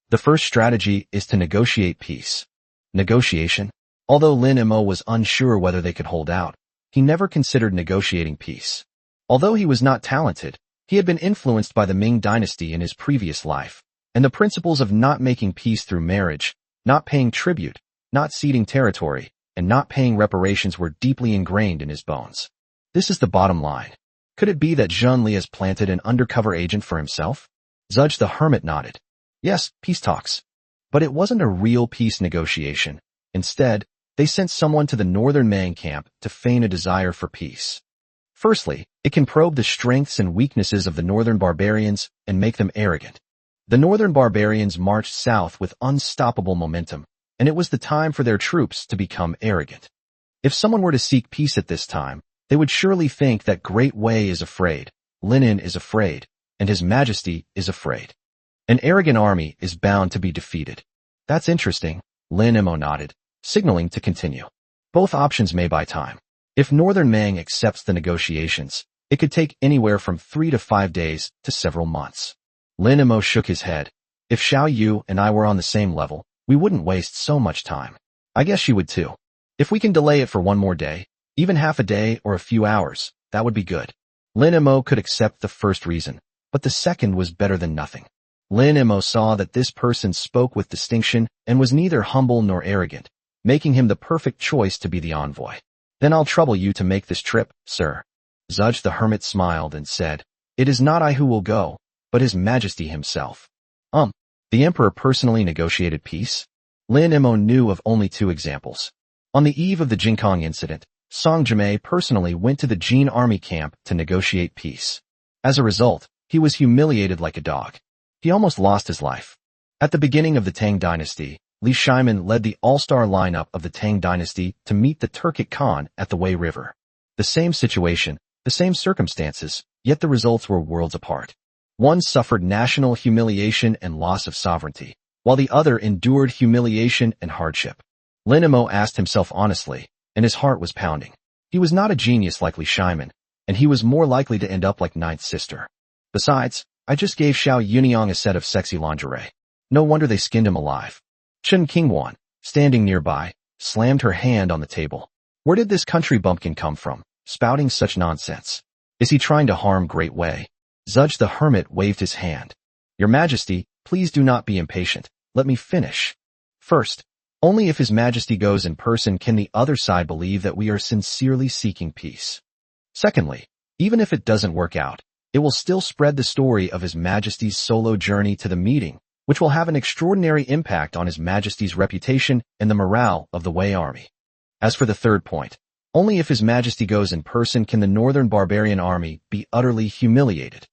The first strategy is to negotiate peace. Negotiation? Although Lin Mo was unsure whether they could hold out, he never considered negotiating peace. Although he was not talented, he had been influenced by the Ming dynasty in his previous life, and the principles of not making peace through marriage, not paying tribute, not ceding territory, and not paying reparations were deeply ingrained in his bones. This is the bottom line. Could it be that Zhenli has planted an undercover agent for himself? Zudge the Hermit nodded. Yes, peace talks. But it wasn't a real peace negotiation. Instead, they sent someone to the northern Mang camp to feign a desire for peace. Firstly, it can probe the strengths and weaknesses of the northern barbarians and make them arrogant. The northern barbarians marched south with unstoppable momentum, and it was the time for their troops to become arrogant. If someone were to seek peace at this time, they would surely think that Great Wei is afraid, Linen is afraid, and His Majesty is afraid. An arrogant army is bound to be defeated. That's interesting, Lin Mo nodded, signaling to continue. Both options may buy time. If Northern Mang accepts the negotiations, it could take anywhere from 3 to 5 days to several months. Lin Mo shook his head. If Xiao Yu and I were on the same level, we wouldn't waste so much time. I guess you would too. If we can delay it for one more day, even half a day or a few hours, that would be good. Lin Mo could accept the first reason, but the second was better than nothing. Lin Mo saw that this person spoke with distinction and was neither humble nor arrogant, making him the perfect choice to be the envoy. Then I'll trouble you to make this trip, sir. Zudge the Hermit smiled and said, It is not I who will go, but His Majesty himself. The Emperor personally negotiated peace? Lin Mo knew of only 2 examples. On the eve of the Jinkong incident, Song Jimei personally went to the Jin army camp to negotiate peace. As a result, he was humiliated like a dog. He almost lost his life. At the beginning of the Tang dynasty, Li Shimin led the all-star lineup of the Tang dynasty to meet the Turkic Khan at the Wei River. The same situation, the same circumstances, yet the results were worlds apart. One suffered national humiliation and loss of sovereignty, while the other endured humiliation and hardship. Lin Mo asked himself honestly, and his heart was pounding. He was not a genius like Li Shimin, and he was more likely to end up like Ninth Sister. Besides, I just gave Xiao Yuniang a set of sexy lingerie. No wonder they skinned him alive. Chen Qingwan, standing nearby, slammed her hand on the table. Where did this country bumpkin come from, spouting such nonsense? Is he trying to harm Great Wei? Zudge the Hermit waved his hand. Your Majesty, please do not be impatient. Let me finish. First, only if His Majesty goes in person can the other side believe that we are sincerely seeking peace. Secondly, even if it doesn't work out, it will still spread the story of His Majesty's solo journey to the meeting, which will have an extraordinary impact on His Majesty's reputation and the morale of the Wei army. As for the third point, only if His Majesty goes in person can the northern barbarian army be utterly humiliated.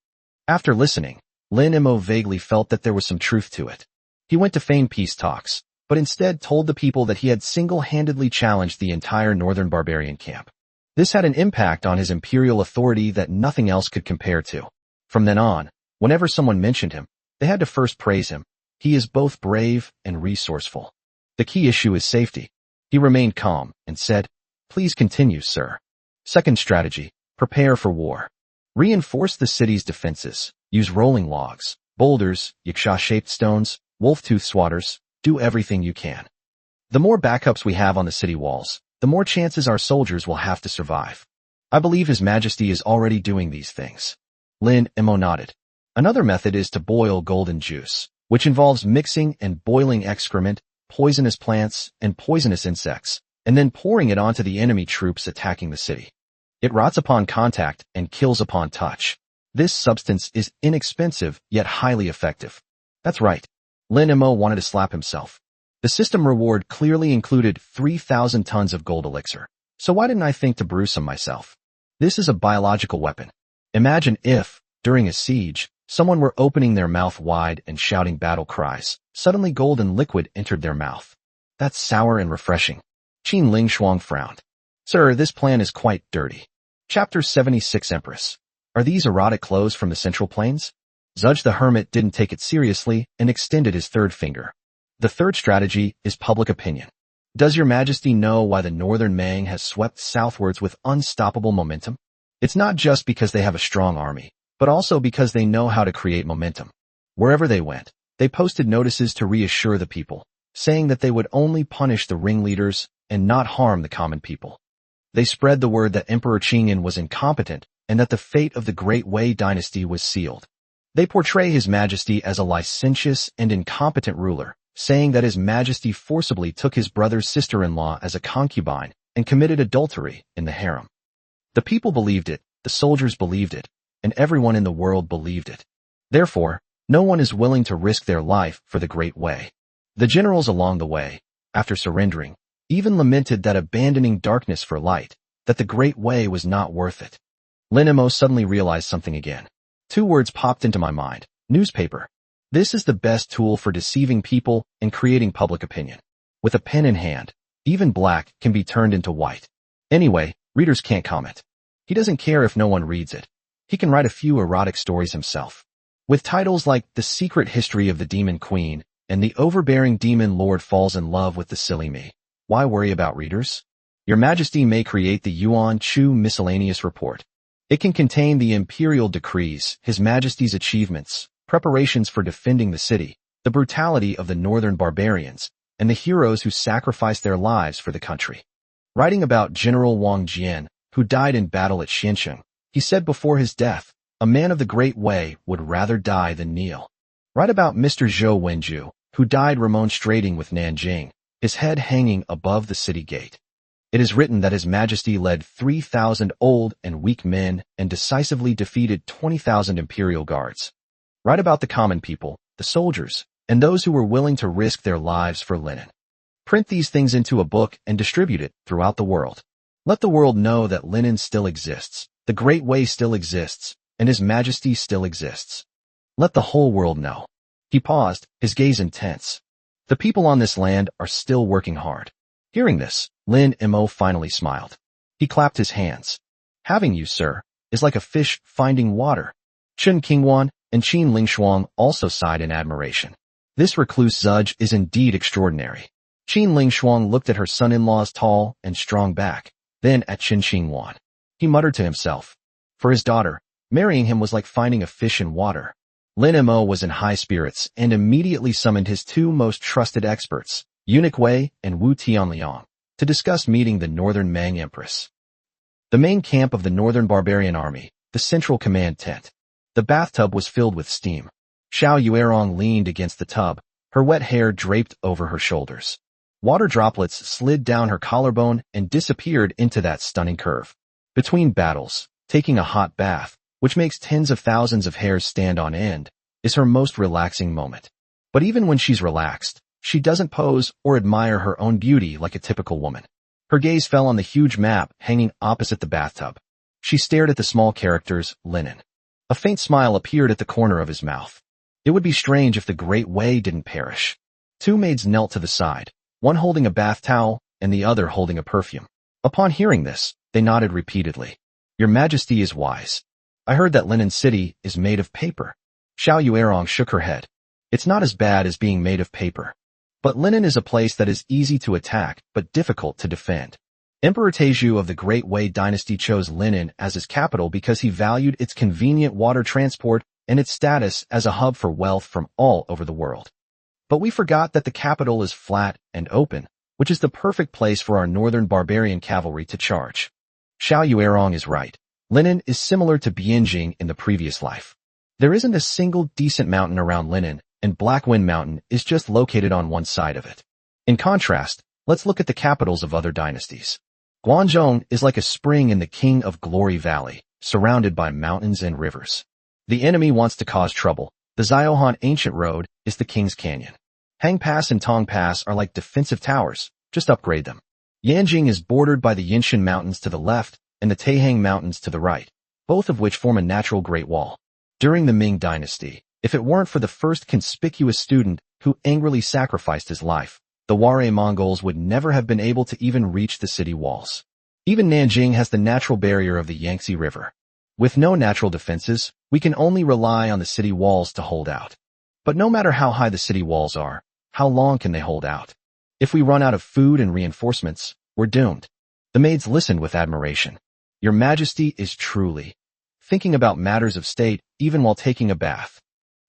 After listening, Lin Mo vaguely felt that there was some truth to it. He went to feign peace talks, but instead told the people that he had single-handedly challenged the entire northern barbarian camp. This had an impact on his imperial authority that nothing else could compare to. From then on, whenever someone mentioned him, they had to first praise him. He is both brave and resourceful. The key issue is safety. He remained calm and said, "Please continue, sir." Second strategy, prepare for war. Reinforce the city's defenses. Use rolling logs, boulders, yaksha-shaped stones, wolf-tooth swatters. Do everything you can. The more backups we have on the city walls, the more chances our soldiers will have to survive. I believe His Majesty is already doing these things. Lin Mo nodded. Another method is to boil golden juice, which involves mixing and boiling excrement, poisonous plants, and poisonous insects, and then pouring it onto the enemy troops attacking the city. It rots upon contact and kills upon touch. This substance is inexpensive yet highly effective. That's right. Lin Mo wanted to slap himself. The system reward clearly included 3,000 tons of gold elixir. So why didn't I think to brew some myself? This is a biological weapon. Imagine if, during a siege, someone were opening their mouth wide and shouting battle cries. Suddenly golden liquid entered their mouth. That's sour and refreshing. Qin Lingshuang frowned. Sir, this plan is quite dirty. Chapter 76 Empress. Are these erotic clothes from the Central Plains? Zudge the Hermit didn't take it seriously and extended his third finger. The third strategy is public opinion. Does Your Majesty know why the Northern Mang has swept southwards with unstoppable momentum? It's not just because they have a strong army, but also because they know how to create momentum. Wherever they went, they posted notices to reassure the people, saying that they would only punish the ringleaders and not harm the common people. They spread the word that Emperor Qingyan was incompetent and that the fate of the Great Wei dynasty was sealed. They portray His Majesty as a licentious and incompetent ruler, saying that His Majesty forcibly took his brother's sister-in-law as a concubine and committed adultery in the harem. The people believed it, the soldiers believed it, and everyone in the world believed it. Therefore, no one is willing to risk their life for the Great Wei. The generals along the way, after surrendering, even lamented that abandoning darkness for light, that the Great Wei was not worth it. Lin Mo suddenly realized something again. Two words popped into my mind: newspaper. This is the best tool for deceiving people and creating public opinion. With a pen in hand, even black can be turned into white. Anyway, readers can't comment. He doesn't care if no one reads it. He can write a few erotic stories himself. With titles like The Secret History of the Demon Queen and The Overbearing Demon Lord Falls in Love with the Silly Me. Why worry about readers? Your Majesty may create the Yuan Chu Miscellaneous Report. It can contain the imperial decrees, His Majesty's achievements, preparations for defending the city, the brutality of the northern barbarians, and the heroes who sacrificed their lives for the country. Writing about General Wang Jian, who died in battle at Xiancheng, he said before his death, a man of the Great Wei would rather die than kneel. Write about Mr. Zhou Wenju, who died remonstrating with Nanjing, his head hanging above the city gate. It is written that His Majesty led 3,000 old and weak men and decisively defeated 20,000 imperial guards. Write about the common people, the soldiers, and those who were willing to risk their lives for linen. Print these things into a book and distribute it throughout the world. Let the world know that linen still exists, the Great Wei still exists, and His Majesty still exists. Let the whole world know. He paused, his gaze intense. The people on this land are still working hard. Hearing this, Lin Mo finally smiled. He clapped his hands. Having you, sir, is like a fish finding water. Chen Qingwan and Qin Lingshuang also sighed in admiration. This recluse Zudge is indeed extraordinary. Qin Lingshuang looked at her son-in-law's tall and strong back, then at Chen Qingwan. He muttered to himself. For his daughter, marrying him was like finding a fish in water. Lin Mo was in high spirits and immediately summoned his two most trusted experts, Eunuch Wei and Wu Tianliang, to discuss meeting the Northern Mang Empress. The main camp of the Northern Barbarian Army, the central command tent. The bathtub was filled with steam. Xiao Yuerong leaned against the tub, her wet hair draped over her shoulders. Water droplets slid down her collarbone and disappeared into that stunning curve. Between battles, taking a hot bath, which makes tens of thousands of hairs stand on end, is her most relaxing moment. But even when she's relaxed, she doesn't pose or admire her own beauty like a typical woman. Her gaze fell on the huge map hanging opposite the bathtub. She stared at the small characters, linen. A faint smile appeared at the corner of his mouth. It would be strange if the Great Wei didn't perish. Two maids knelt to the side, one holding a bath towel and the other holding a perfume. Upon hearing this, they nodded repeatedly. Your Majesty is wise. I heard that Linen City is made of paper. Xiao Yuerong shook her head. It's not as bad as being made of paper. But Linen is a place that is easy to attack, but difficult to defend. Emperor Taizhou of the Great Wei dynasty chose Linen as his capital because he valued its convenient water transport and its status as a hub for wealth from all over the world. But we forgot that the capital is flat and open, which is the perfect place for our northern barbarian cavalry to charge. Xiao Yuerong is right. Linen is similar to Bianjing in the previous life. There isn't a single decent mountain around Linen, and Blackwind Mountain is just located on one side of it. In contrast, let's look at the capitals of other dynasties. Guanzhong is like a spring in the King of Glory Valley, surrounded by mountains and rivers. The enemy wants to cause trouble. The Ziohan Ancient Road is the King's Canyon. Hang Pass and Tong Pass are like defensive towers, just upgrade them. Yanjing is bordered by the Yinshan Mountains to the left and the Taihang Mountains to the right, both of which form a natural Great Wall. During the Ming Dynasty, if it weren't for the first conspicuous student who angrily sacrificed his life, the Waray Mongols would never have been able to even reach the city walls. Even Nanjing has the natural barrier of the Yangtze River. With no natural defenses, we can only rely on the city walls to hold out. But no matter how high the city walls are, how long can they hold out? If we run out of food and reinforcements, we're doomed. The maids listened with admiration. Your Majesty is truly thinking about matters of state even while taking a bath.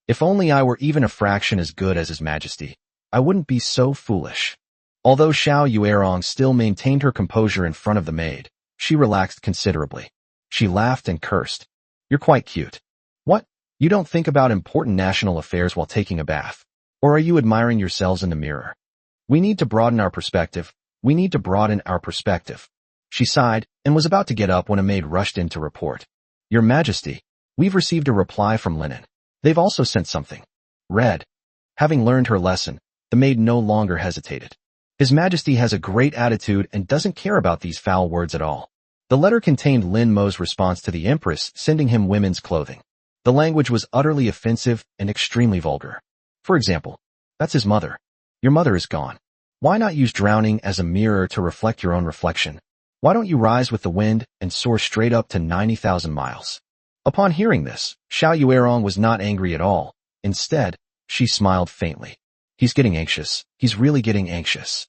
If only I were even a fraction as good as His Majesty, I wouldn't be so foolish. Although Xiao Yuerong still maintained her composure in front of the maid, she relaxed considerably. She laughed and cursed. You're quite cute. What? You don't think about important national affairs while taking a bath? Or are you admiring yourselves in the mirror? We need to broaden our perspective. We need to broaden our perspective. She sighed and was about to get up when a maid rushed in to report. Your Majesty, we've received a reply from Linen. They've also sent something. Read. Having learned her lesson, the maid no longer hesitated. His Majesty has a great attitude and doesn't care about these foul words at all. The letter contained Lin Mo's response to the Empress sending him women's clothing. The language was utterly offensive and extremely vulgar. For example, that's his mother. Your mother is gone. Why not use drowning as a mirror to reflect your own reflection? Why don't you rise with the wind and soar straight up to 90,000 miles? Upon hearing this, Xiao Yuerong was not angry at all. Instead, she smiled faintly. He's getting anxious. He's really getting anxious.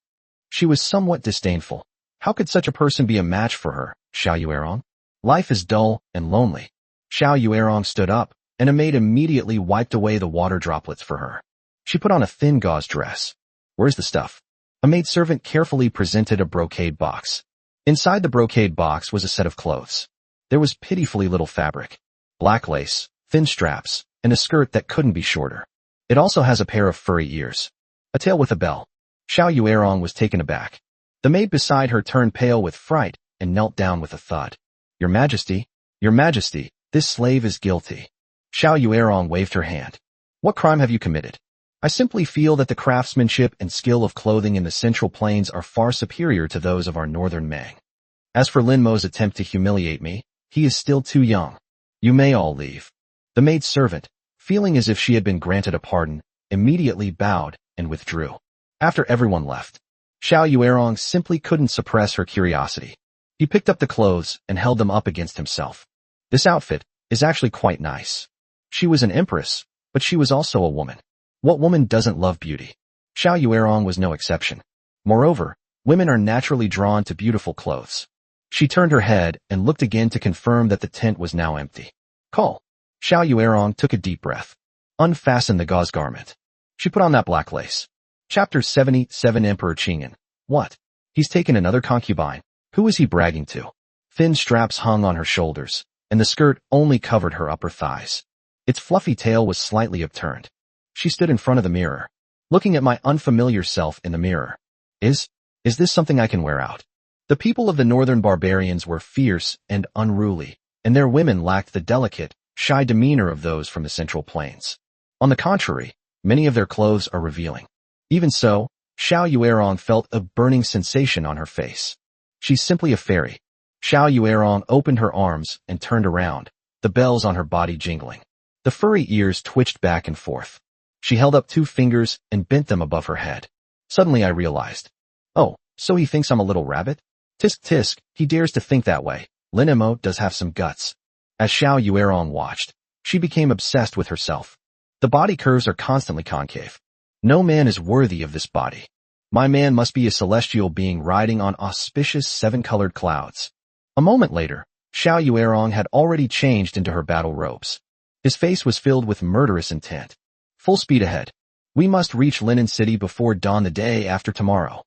She was somewhat disdainful. How could such a person be a match for her, Xiao Yuerong? Life is dull and lonely. Xiao Yuerong stood up, and a maid immediately wiped away the water droplets for her. She put on a thin gauze dress. Where's the stuff? A maidservant carefully presented a brocade box. Inside the brocade box was a set of clothes. There was pitifully little fabric, black lace, thin straps, and a skirt that couldn't be shorter. It also has a pair of furry ears. A tail with a bell. Xiao Yuerong was taken aback. The maid beside her turned pale with fright and knelt down with a thud. Your Majesty, this slave is guilty. Xiao Yuerong waved her hand. What crime have you committed? I simply feel that the craftsmanship and skill of clothing in the Central Plains are far superior to those of our northern Mang. As for Lin Mo's attempt to humiliate me, he is still too young. You may all leave. The maid servant, feeling as if she had been granted a pardon, immediately bowed and withdrew. After everyone left, Xiao Yuerong simply couldn't suppress her curiosity. He picked up the clothes and held them up against himself. This outfit is actually quite nice. She was an empress, but she was also a woman. What woman doesn't love beauty? Xiao Yuerong was no exception. Moreover, women are naturally drawn to beautiful clothes. She turned her head and looked again to confirm that the tent was now empty. Call. Xiao Yuerong took a deep breath. Unfastened the gauze garment. She put on that black lace. Chapter 77 Emperor Qingyan. What? He's taken another concubine. Who is he bragging to? Thin straps hung on her shoulders, and the skirt only covered her upper thighs. Its fluffy tail was slightly upturned. She stood in front of the mirror, looking at my unfamiliar self in the mirror. Is this something I can wear out? The people of the northern barbarians were fierce and unruly, and their women lacked the delicate, shy demeanor of those from the Central Plains. On the contrary, many of their clothes are revealing. Even so, Xiao Yuerong felt a burning sensation on her face. She's simply a fairy. Xiao Yuerong opened her arms and turned around, the bells on her body jingling. The furry ears twitched back and forth. She held up 2 fingers and bent them above her head. Suddenly I realized. Oh, so he thinks I'm a little rabbit? Tisk tisk, he dares to think that way. Lin Mo does have some guts. As Xiao Yuerong watched, she became obsessed with herself. The body curves are constantly concave. No man is worthy of this body. My man must be a celestial being riding on auspicious seven-colored clouds. A moment later, Xiao Yuerong had already changed into her battle robes. His face was filled with murderous intent. Full speed ahead. We must reach Linen City before dawn the day after tomorrow.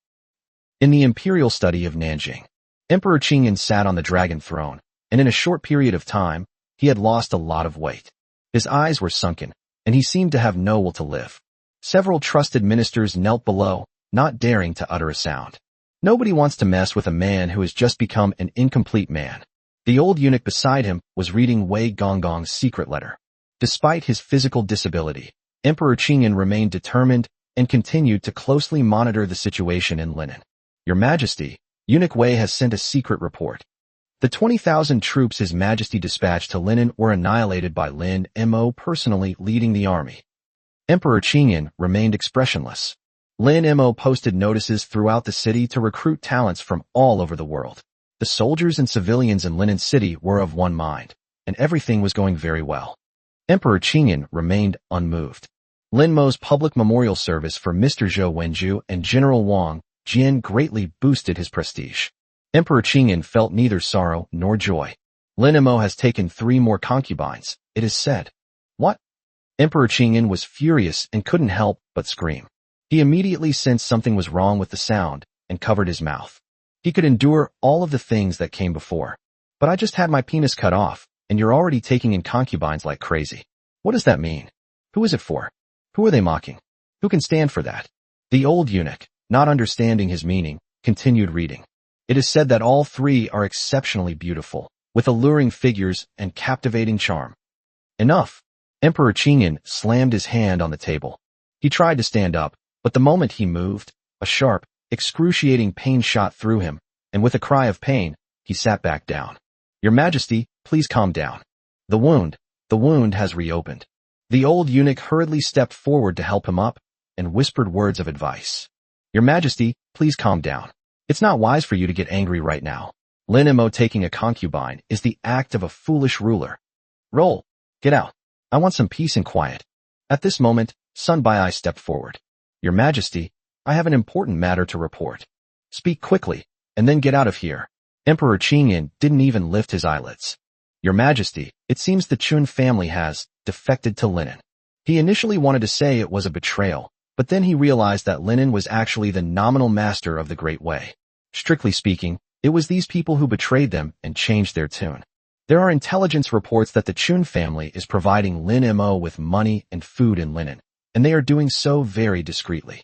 In the imperial study of Nanjing, Emperor Qingyan sat on the dragon throne, and in a short period of time, he had lost a lot of weight. His eyes were sunken, and he seemed to have no will to live. Several trusted ministers knelt below, not daring to utter a sound. Nobody wants to mess with a man who has just become an incomplete man. The old eunuch beside him was reading Wei Gonggong's secret letter. Despite his physical disability, Emperor Qingyan remained determined and continued to closely monitor the situation in Linen. Your Majesty, Eunuch Wei has sent a secret report. The 20,000 troops His Majesty dispatched to Linen were annihilated by Lin Mo personally leading the army. Emperor Qingyan remained expressionless. Lin Mo posted notices throughout the city to recruit talents from all over the world. The soldiers and civilians in Linen City were of one mind, and everything was going very well. Emperor Qingyan remained unmoved. Lin Mo's public memorial service for Mr. Zhou Wenju and General Wang Jian greatly boosted his prestige. Emperor Qingyan felt neither sorrow nor joy. Lin Mo has taken 3 more concubines, it is said. What? Emperor Qingyan was furious and couldn't help but scream. He immediately sensed something was wrong with the sound and covered his mouth. He could endure all of the things that came before. But I just had my penis cut off, and you're already taking in concubines like crazy. What does that mean? Who is it for? Who are they mocking? Who can stand for that? The old eunuch, not understanding his meaning, continued reading. It is said that all 3 are exceptionally beautiful, with alluring figures and captivating charm. Enough. Emperor Qingyan slammed his hand on the table. He tried to stand up, but the moment he moved, a sharp, excruciating pain shot through him, and with a cry of pain, he sat back down. Your Majesty, please calm down. The wound has reopened. The old eunuch hurriedly stepped forward to help him up, and whispered words of advice. Your Majesty, please calm down. It's not wise for you to get angry right now. Lin Mo taking a concubine is the act of a foolish ruler. Roll. Get out. I want some peace and quiet. At this moment, Sun Bai'ai stepped forward. Your Majesty, I have an important matter to report. Speak quickly, and then get out of here. Emperor Qingyan didn't even lift his eyelids. Your Majesty, it seems the Chun family has defected to Linen. He initially wanted to say it was a betrayal, but then he realized that Linen was actually the nominal master of the Great Way. Strictly speaking, it was these people who betrayed them and changed their tune. There are intelligence reports that the Chun family is providing Lin Mo with money and food in Linen, and they are doing so very discreetly.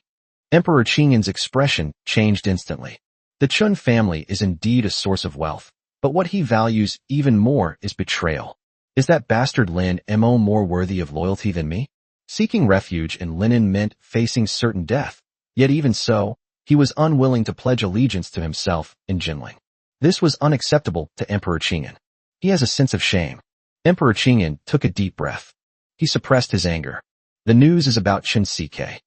Emperor Qingyan's expression changed instantly. The Chun family is indeed a source of wealth, but what he values even more is betrayal. Is that bastard Lin Mo more worthy of loyalty than me? Seeking refuge in Linen meant facing certain death, yet even so, he was unwilling to pledge allegiance to himself in Jinling. This was unacceptable to Emperor Qingyan. He has a sense of shame. Emperor Qingyan took a deep breath. He suppressed his anger. The news is about Chen Ck.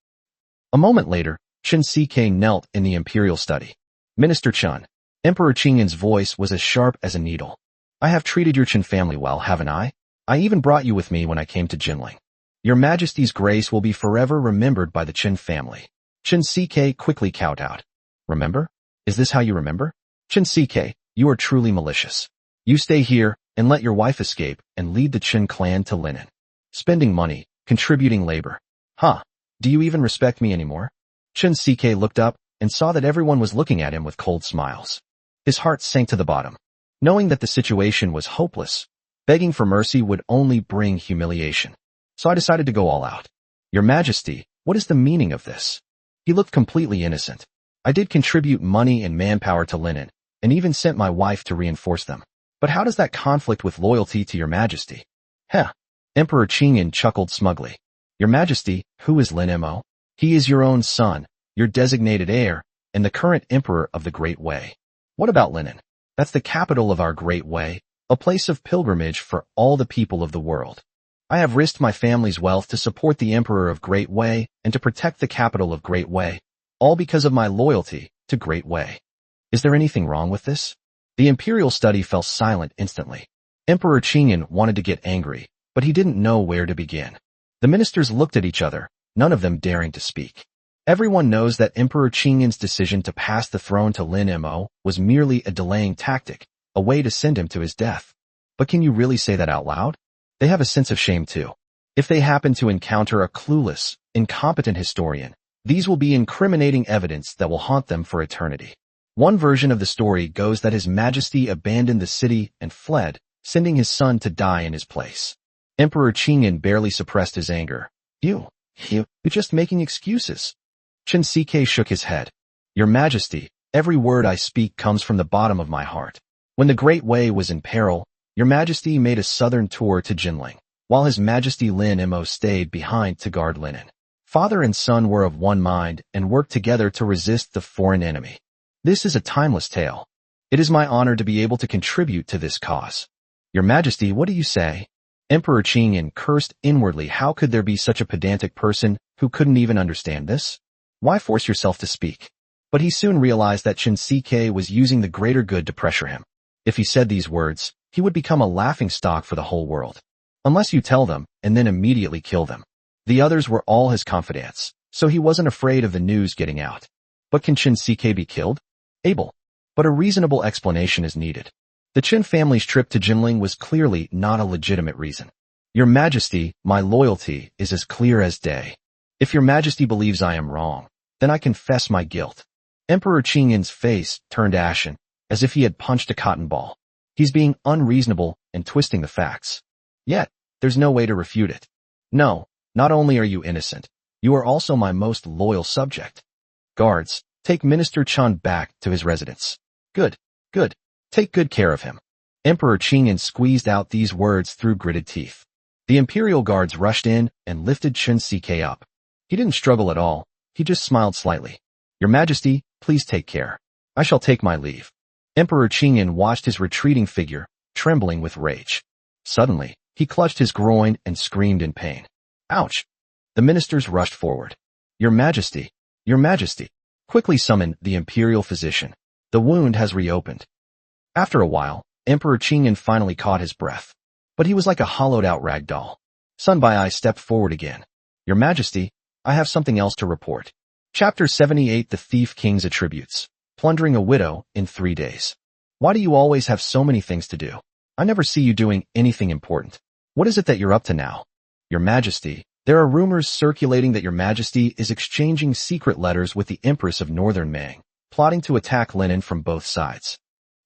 A moment later, Chen Ck knelt in the imperial study. Minister Chen. Emperor Qingyan's voice was as sharp as a needle. I have treated your Chen family well, haven't I? I even brought you with me when I came to Jinling. Your Majesty's grace will be forever remembered by the Chen family. Chen Ck quickly cowed out. Remember? Is this how you remember? Chen Ck, you are truly malicious. You stay here and let your wife escape and lead the Chen clan to Linen. Spending money, contributing labor. Huh? Do you even respect me anymore? Chen Ck looked up and saw that everyone was looking at him with cold smiles. His heart sank to the bottom. Knowing that the situation was hopeless, begging for mercy would only bring humiliation. So I decided to go all out. Your Majesty, what is the meaning of this? He looked completely innocent. I did contribute money and manpower to Linen, and even sent my wife to reinforce them. But how does that conflict with loyalty to your Majesty? Heh. Emperor Qingyan chuckled smugly. Your Majesty, who is Lin Mo? He is your own son, your designated heir, and the current emperor of the Great Way. What about Linen? That's the capital of our Great Way, a place of pilgrimage for all the people of the world. I have risked my family's wealth to support the Emperor of Great Way and to protect the capital of Great Way, all because of my loyalty to Great Way. Is there anything wrong with this? The imperial study fell silent instantly. Emperor Qingyan wanted to get angry, but he didn't know where to begin. The ministers looked at each other, none of them daring to speak. Everyone knows that Emperor Qingyan's decision to pass the throne to Lin Mo was merely a delaying tactic, a way to send him to his death. But can you really say that out loud? They have a sense of shame too. If they happen to encounter a clueless, incompetent historian, these will be incriminating evidence that will haunt them for eternity. One version of the story goes that His Majesty abandoned the city and fled, sending his son to die in his place. Emperor Qingyan barely suppressed his anger. You're just making excuses. Chen Ck shook his head. Your Majesty, every word I speak comes from the bottom of my heart. When the Great Way was in peril, Your Majesty made a southern tour to Jinling, while His Majesty Lin Mo stayed behind to guard Linen. Father and son were of one mind and worked together to resist the foreign enemy. This is a timeless tale. It is my honor to be able to contribute to this cause. Your Majesty, what do you say? Emperor Qingyan cursed inwardly. How could there be such a pedantic person who couldn't even understand this? Why force yourself to speak? But he soon realized that Chen Ck was using the greater good to pressure him. If he said these words, he would become a laughingstock for the whole world. Unless you tell them, and then immediately kill them. The others were all his confidants, so he wasn't afraid of the news getting out. But can Chen Ck be killed? Able. But a reasonable explanation is needed. The Chen family's trip to Jinling was clearly not a legitimate reason. Your Majesty, my loyalty is as clear as day. If Your Majesty believes I am wrong, then I confess my guilt. Emperor Qingyan's face turned ashen, as if he had punched a cotton ball. He's being unreasonable and twisting the facts. Yet, there's no way to refute it. No, not only are you innocent, you are also my most loyal subject. Guards, take Minister Chen back to his residence. Good. Take good care of him. Emperor Qingyan squeezed out these words through gritted teeth. The imperial guards rushed in and lifted Chen Ck up. He didn't struggle at all. He just smiled slightly. Your Majesty, please take care. I shall take my leave. Emperor Qingyan watched his retreating figure, trembling with rage. Suddenly, he clutched his groin and screamed in pain. Ouch! The ministers rushed forward. Your Majesty, quickly summon the imperial physician. The wound has reopened. After a while, Emperor Qingyan finally caught his breath. But he was like a hollowed-out rag doll. Sun Baiyi stepped forward again. Your Majesty, I have something else to report. Chapter 78 The Thief King's Attributes. Plundering a widow in 3 days. Why do you always have so many things to do? I never see you doing anything important. What is it that you're up to now? Your Majesty, there are rumors circulating that Your Majesty is exchanging secret letters with the Empress of Northern Mang, plotting to attack Linen from both sides.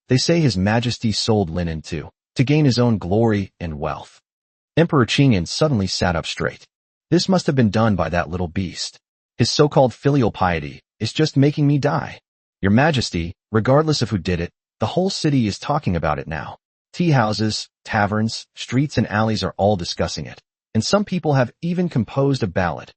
They say His Majesty sold Linen to gain his own glory and wealth. Emperor Qingyan suddenly sat up straight. This must have been done by that little beast. His so-called filial piety is just making me die. Your Majesty, regardless of who did it, the whole city is talking about it now. Tea houses, taverns, streets and alleys are all discussing it, and some people have even composed a ballad.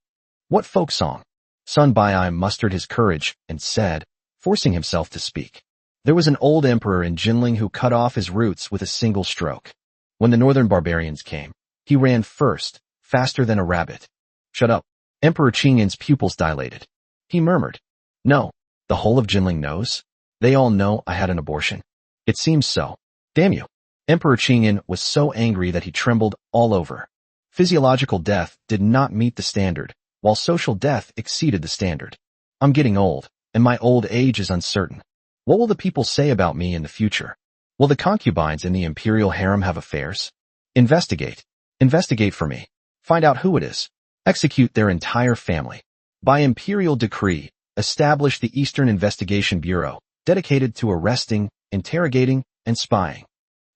What folk song? Sun Baiyi mustered his courage and said, forcing himself to speak. There was an old emperor in Jinling who cut off his roots with a single stroke. When the northern barbarians came, he ran first, faster than a rabbit. Shut up. Emperor Qingyan's pupils dilated. He murmured. No, the whole of Jinling knows. They all know I had an abortion. It seems so. Damn you. Emperor Qingyan was so angry that he trembled all over. Physiological death did not meet the standard, while social death exceeded the standard. I'm getting old, and my old age is uncertain. What will the people say about me in the future? Will the concubines in the imperial harem have affairs? Investigate. Investigate for me. Find out who it is. Execute their entire family. By imperial decree, establish the Eastern Investigation Bureau, dedicated to arresting, interrogating, and spying.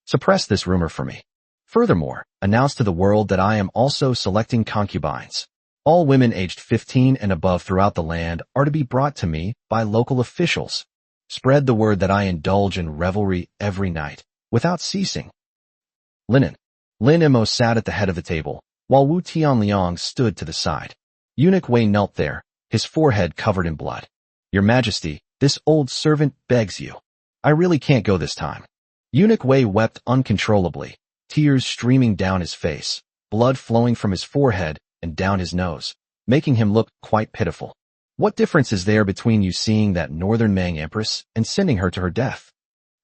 Suppress this rumor for me. Furthermore, announce to the world that I am also selecting concubines. All women aged 15 and above throughout the land are to be brought to me by local officials. Spread the word that I indulge in revelry every night, without ceasing. Lin Mo sat at the head of the table, while Wu Tianliang stood to the side. Eunuch Wei knelt there, his forehead covered in blood. Your Majesty, this old servant begs you. I really can't go this time. Eunuch Wei wept uncontrollably, tears streaming down his face, blood flowing from his forehead and down his nose, making him look quite pitiful. What difference is there between you seeing that northern Mang empress and sending her to her death?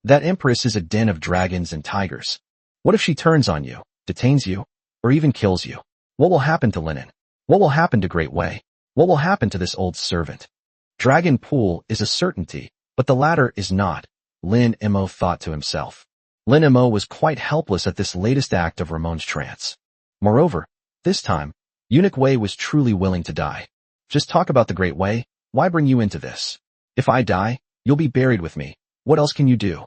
That empress is a den of dragons and tigers. What if she turns on you, detains you, or even kills you? What will happen to Linen? What will happen to Great Wei? What will happen to this old servant? Dragon Pool is a certainty, but the latter is not, Lin Mo thought to himself. Lin Mo was quite helpless at this latest act of Ramon's trance. Moreover, this time, Eunuch Wei was truly willing to die. Just talk about the Great Wei, why bring you into this? If I die, you'll be buried with me. What else can you do?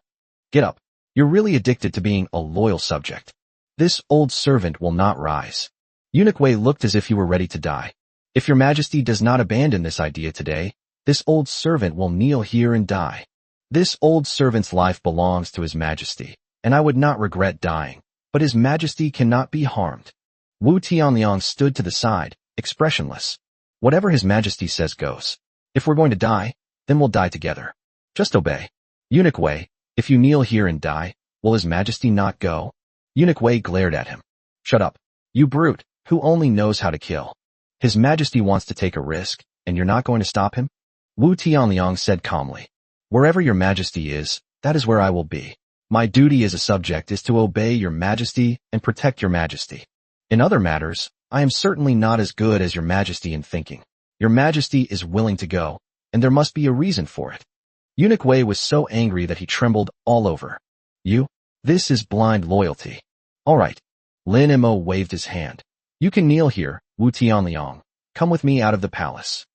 Get up. You're really addicted to being a loyal subject. This old servant will not rise. Eunuch Wei looked as if he were ready to die. If your majesty does not abandon this idea today, this old servant will kneel here and die. This old servant's life belongs to his majesty, and I would not regret dying, but his majesty cannot be harmed. Wu Tianliang stood to the side, expressionless. Whatever his majesty says goes. If we're going to die, then we'll die together. Just obey. Eunuch Wei, if you kneel here and die, will his majesty not go? Eunuch Wei glared at him. Shut up. You brute, who only knows how to kill. His majesty wants to take a risk, and you're not going to stop him? Wu Tianliang said calmly. Wherever your majesty is, that is where I will be. My duty as a subject is to obey your majesty and protect your majesty. In other matters, I am certainly not as good as your majesty in thinking. Your majesty is willing to go, and there must be a reason for it. Eunuch Wei was so angry that he trembled all over. You? This is blind loyalty. All right. Lin Mo waved his hand. You can kneel here, Wu Tianliang. Come with me out of the palace.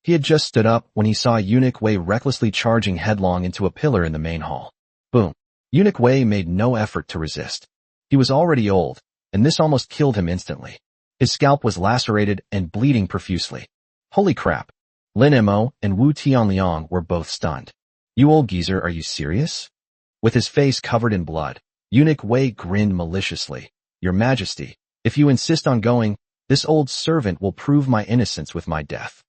He had just stood up when he saw Eunuch Wei recklessly charging headlong into a pillar in the main hall. Boom. Eunuch Wei made no effort to resist. He was already old, and this almost killed him instantly. His scalp was lacerated and bleeding profusely. Holy crap. Lin Mo and Wu Tianliang were both stunned. You old geezer, are you serious? With his face covered in blood, Eunuch Wei grinned maliciously. Your majesty, if you insist on going, this old servant will prove my innocence with my death.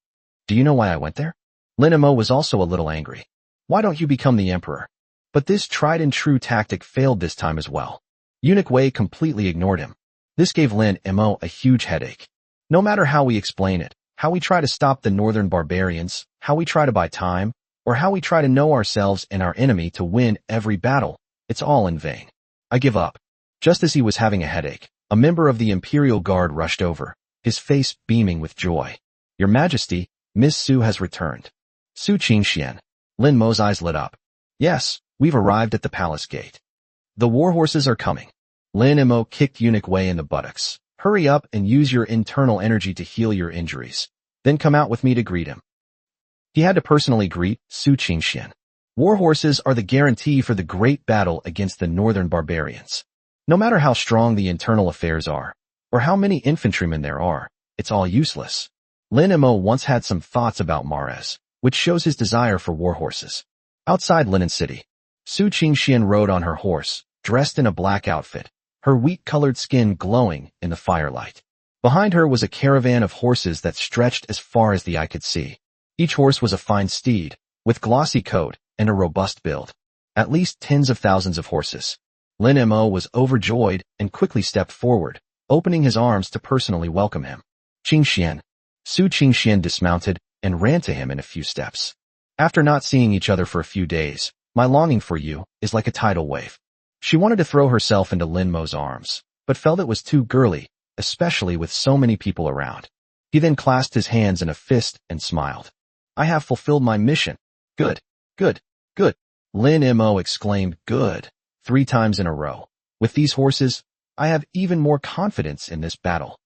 Do you know why I went there? Lin Mo was also a little angry. Why don't you become the emperor? But this tried and true tactic failed this time as well. Eunuch Wei completely ignored him. This gave Lin Mo a huge headache. No matter how we explain it, how we try to stop the northern barbarians, how we try to buy time, or how we try to know ourselves and our enemy to win every battle, it's all in vain. I give up. Just as he was having a headache, a member of the Imperial Guard rushed over, his face beaming with joy. Your Majesty, Miss Su has returned. Su Qingxian. Lin Mo's eyes lit up. Yes, we've arrived at the palace gate. The war horses are coming. Lin Mo kicked Eunuch Wei in the buttocks. Hurry up and use your internal energy to heal your injuries. Then come out with me to greet him. He had to personally greet Su Qingxian. War horses are the guarantee for the great battle against the northern barbarians. No matter how strong the internal affairs are, or how many infantrymen there are, it's all useless. Lin Mo once had some thoughts about Mares, which shows his desire for war horses. Outside Linen City, Su Qingxian rode on her horse, dressed in a black outfit, her wheat-colored skin glowing in the firelight. Behind her was a caravan of horses that stretched as far as the eye could see. Each horse was a fine steed, with glossy coat and a robust build. At least tens of thousands of horses. Lin Mo was overjoyed and quickly stepped forward, opening his arms to personally welcome him. Qingxian. Su Qingxian dismounted and ran to him in a few steps. After not seeing each other for a few days, my longing for you is like a tidal wave. She wanted to throw herself into Lin Mo's arms, but felt it was too girly, especially with so many people around. He then clasped his hands in a fist and smiled. I have fulfilled my mission. Good, good, good. Lin Mo exclaimed good 3 times in a row. With these horses, I have even more confidence in this battle.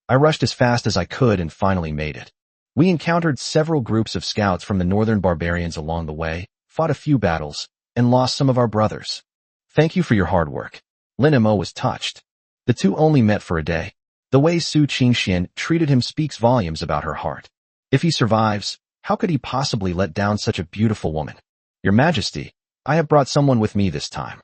I rushed as fast as I could and finally made it. We encountered several groups of scouts from the northern barbarians along the way, fought a few battles, and lost some of our brothers. Thank you for your hard work. Lin Mo was touched. The two only met for a day. The way Su Qingxian treated him speaks volumes about her heart. If he survives, how could he possibly let down such a beautiful woman? Your Majesty, I have brought someone with me this time.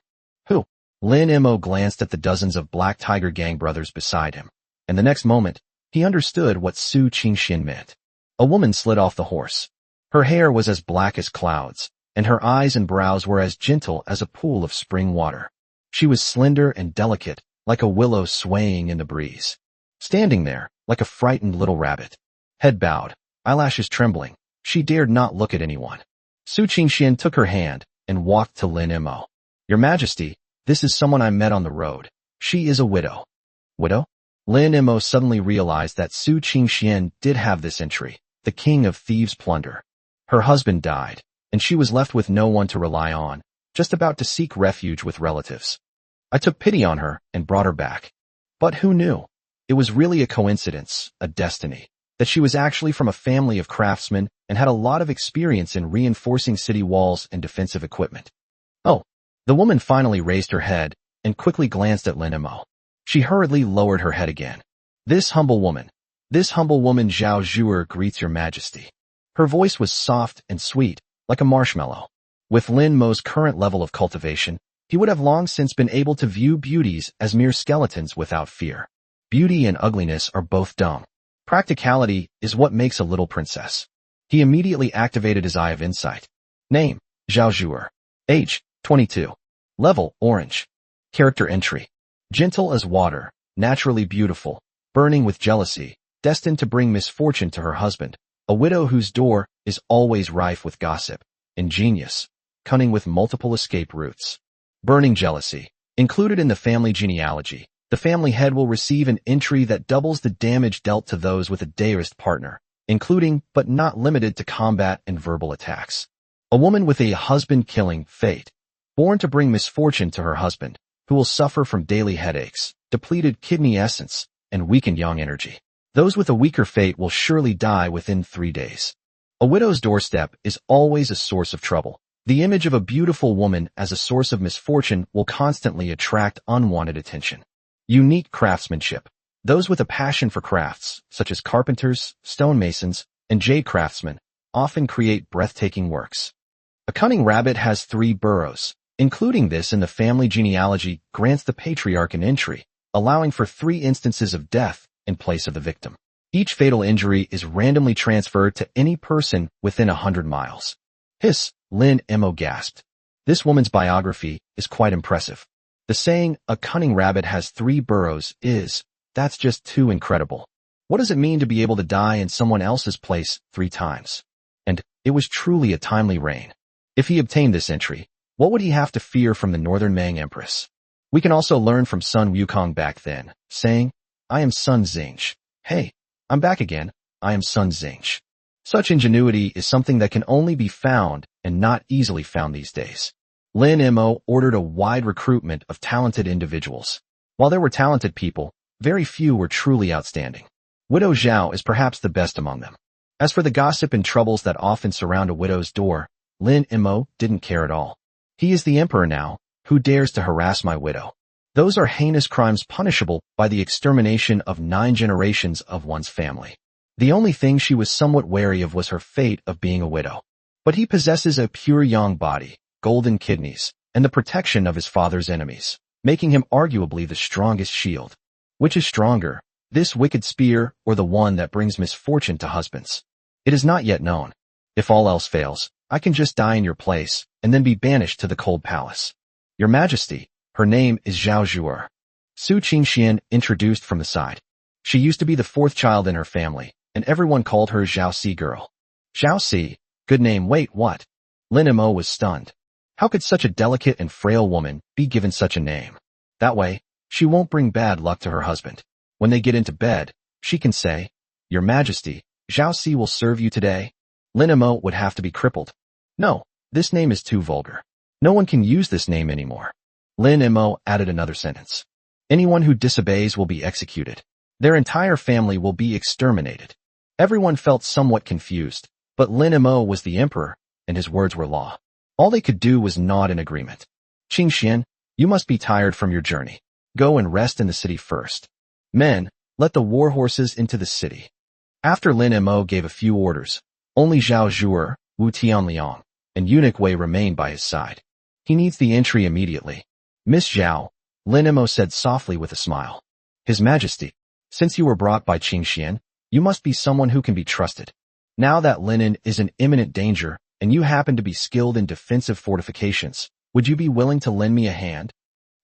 Who? Lin Mo glanced at the dozens of Black Tiger Gang brothers beside him, and the next moment, he understood what Su Qingxian meant. A woman slid off the horse. Her hair was as black as clouds, and her eyes and brows were as gentle as a pool of spring water. She was slender and delicate, like a willow swaying in the breeze. Standing there, like a frightened little rabbit. Head bowed, eyelashes trembling, she dared not look at anyone. Su Qingxian took her hand and walked to Lin Mo. Your Majesty, this is someone I met on the road. She is a widow. Widow? Lin Mo suddenly realized that Su Qingxian did have this entry, the king of thieves' plunder. Her husband died, and she was left with no one to rely on, just about to seek refuge with relatives. I took pity on her and brought her back. But who knew? It was really a coincidence, a destiny, that she was actually from a family of craftsmen and had a lot of experience in reinforcing city walls and defensive equipment. Oh, the woman finally raised her head and quickly glanced at Lin Mo. She hurriedly lowered her head again. This humble woman Zhao Zhuer greets your majesty. Her voice was soft and sweet, like a marshmallow. With Lin Mo's current level of cultivation, he would have long since been able to view beauties as mere skeletons without fear. Beauty and ugliness are both dumb. Practicality is what makes a little princess. He immediately activated his Eye of Insight. Name, Zhao Zhuer. Age, 22. Level, Orange. Character entry. Gentle as water, naturally beautiful, burning with jealousy, destined to bring misfortune to her husband, a widow whose door is always rife with gossip, ingenious, cunning with multiple escape routes. Burning jealousy. Included in the family genealogy, the family head will receive an entry that doubles the damage dealt to those with a dearest partner, including but not limited to combat and verbal attacks. A woman with a husband-killing fate, born to bring misfortune to her husband, who will suffer from daily headaches, depleted kidney essence, and weakened yang energy. Those with a weaker fate will surely die within 3 days. A widow's doorstep is always a source of trouble. The image of a beautiful woman as a source of misfortune will constantly attract unwanted attention. Unique craftsmanship. Those with a passion for crafts, such as carpenters, stonemasons, and jade craftsmen, often create breathtaking works. A cunning rabbit has 3 burrows. Including this in the family genealogy grants the patriarch an entry, allowing for 3 instances of death in place of the victim. Each fatal injury is randomly transferred to any person within 100 miles. Hiss, Lin Mo gasped. This woman's biography is quite impressive. The saying, a cunning rabbit has 3 burrows that's just too incredible. What does it mean to be able to die in someone else's place 3 times? And it was truly a timely reign. If he obtained this entry, what would he have to fear from the Northern Mang Empress? We can also learn from Sun Wukong back then, saying, I am Sun Xingqiu. Hey, I'm back again. I am Sun Xingqiu. Such ingenuity is something that can only be found and not easily found these days. Lin Mo ordered a wide recruitment of talented individuals. While there were talented people, very few were truly outstanding. Widow Zhao is perhaps the best among them. As for the gossip and troubles that often surround a widow's door, Lin Mo didn't care at all. He is the emperor now. Who dares to harass my widow? Those are heinous crimes punishable by the extermination of 9 generations of one's family. The only thing she was somewhat wary of was her fate of being a widow. But he possesses a pure yang body, golden kidneys, and the protection of his father's enemies, making him arguably the strongest shield. Which is stronger, this wicked spear or the one that brings misfortune to husbands? It is not yet known. If all else fails, I can just die in your place and then be banished to the cold palace. Your Majesty, her name is Zhao Zhuer. Su Qingxian introduced from the side. She used to be the 4th child in her family, and everyone called her Zhao Si girl. Zhao Si, good name. Wait, what? Lin Mo was stunned. How could such a delicate and frail woman be given such a name? That way, she won't bring bad luck to her husband. When they get into bed, she can say, Your Majesty, Zhao Si will serve you today. Lin Mo would have to be crippled. No, this name is too vulgar. No one can use this name anymore. Lin Mo added another sentence. Anyone who disobeys will be executed. Their entire family will be exterminated. Everyone felt somewhat confused, but Lin Mo was the emperor, and his words were law. All they could do was nod in agreement. Qingxian, you must be tired from your journey. Go and rest in the city first. Men, let the war horses into the city. After Lin Mo gave a few orders, only Zhao Zhuer, Wu Tianliang, and eunuch Wei remained by his side. He needs the entry immediately. Miss Zhao, Lin Mo said softly with a smile. His Majesty, since you were brought by Qingxian, you must be someone who can be trusted. Now that Linen is in imminent danger, and you happen to be skilled in defensive fortifications, would you be willing to lend me a hand?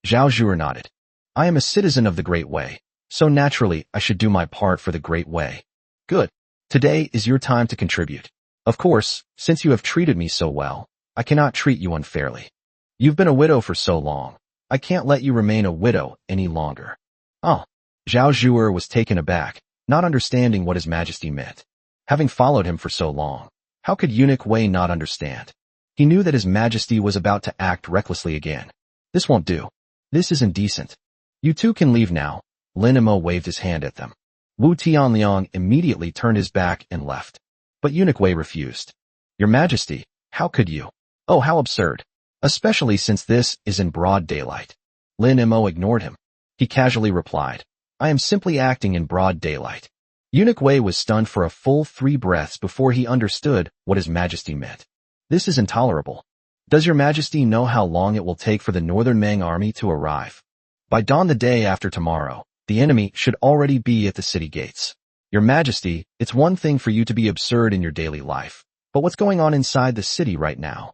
Zhao Zhuer nodded. I am a citizen of the Great Way, so naturally I should do my part for the Great Way. Good. Today is your time to contribute. Of course, since you have treated me so well, I cannot treat you unfairly. You've been a widow for so long. I can't let you remain a widow any longer. Oh, Zhao Zhuer was taken aback, not understanding what His Majesty meant. Having followed him for so long, how could Eunuch Wei not understand? He knew that His Majesty was about to act recklessly again. This won't do. This isn't decent. You two can leave now. Lin Mo waved his hand at them. Wu Tianliang immediately turned his back and left. But Eunuch Wei refused. Your Majesty, how could you? Oh, how absurd. Especially since this is in broad daylight. Lin Mo ignored him. He casually replied, I am simply acting in broad daylight. Eunuch Wei was stunned for a full 3 breaths before he understood what His Majesty meant. This is intolerable. Does Your Majesty know how long it will take for the Northern Meng army to arrive? By dawn the day after tomorrow, the enemy should already be at the city gates. Your Majesty, it's one thing for you to be absurd in your daily life, but what's going on inside the city right now?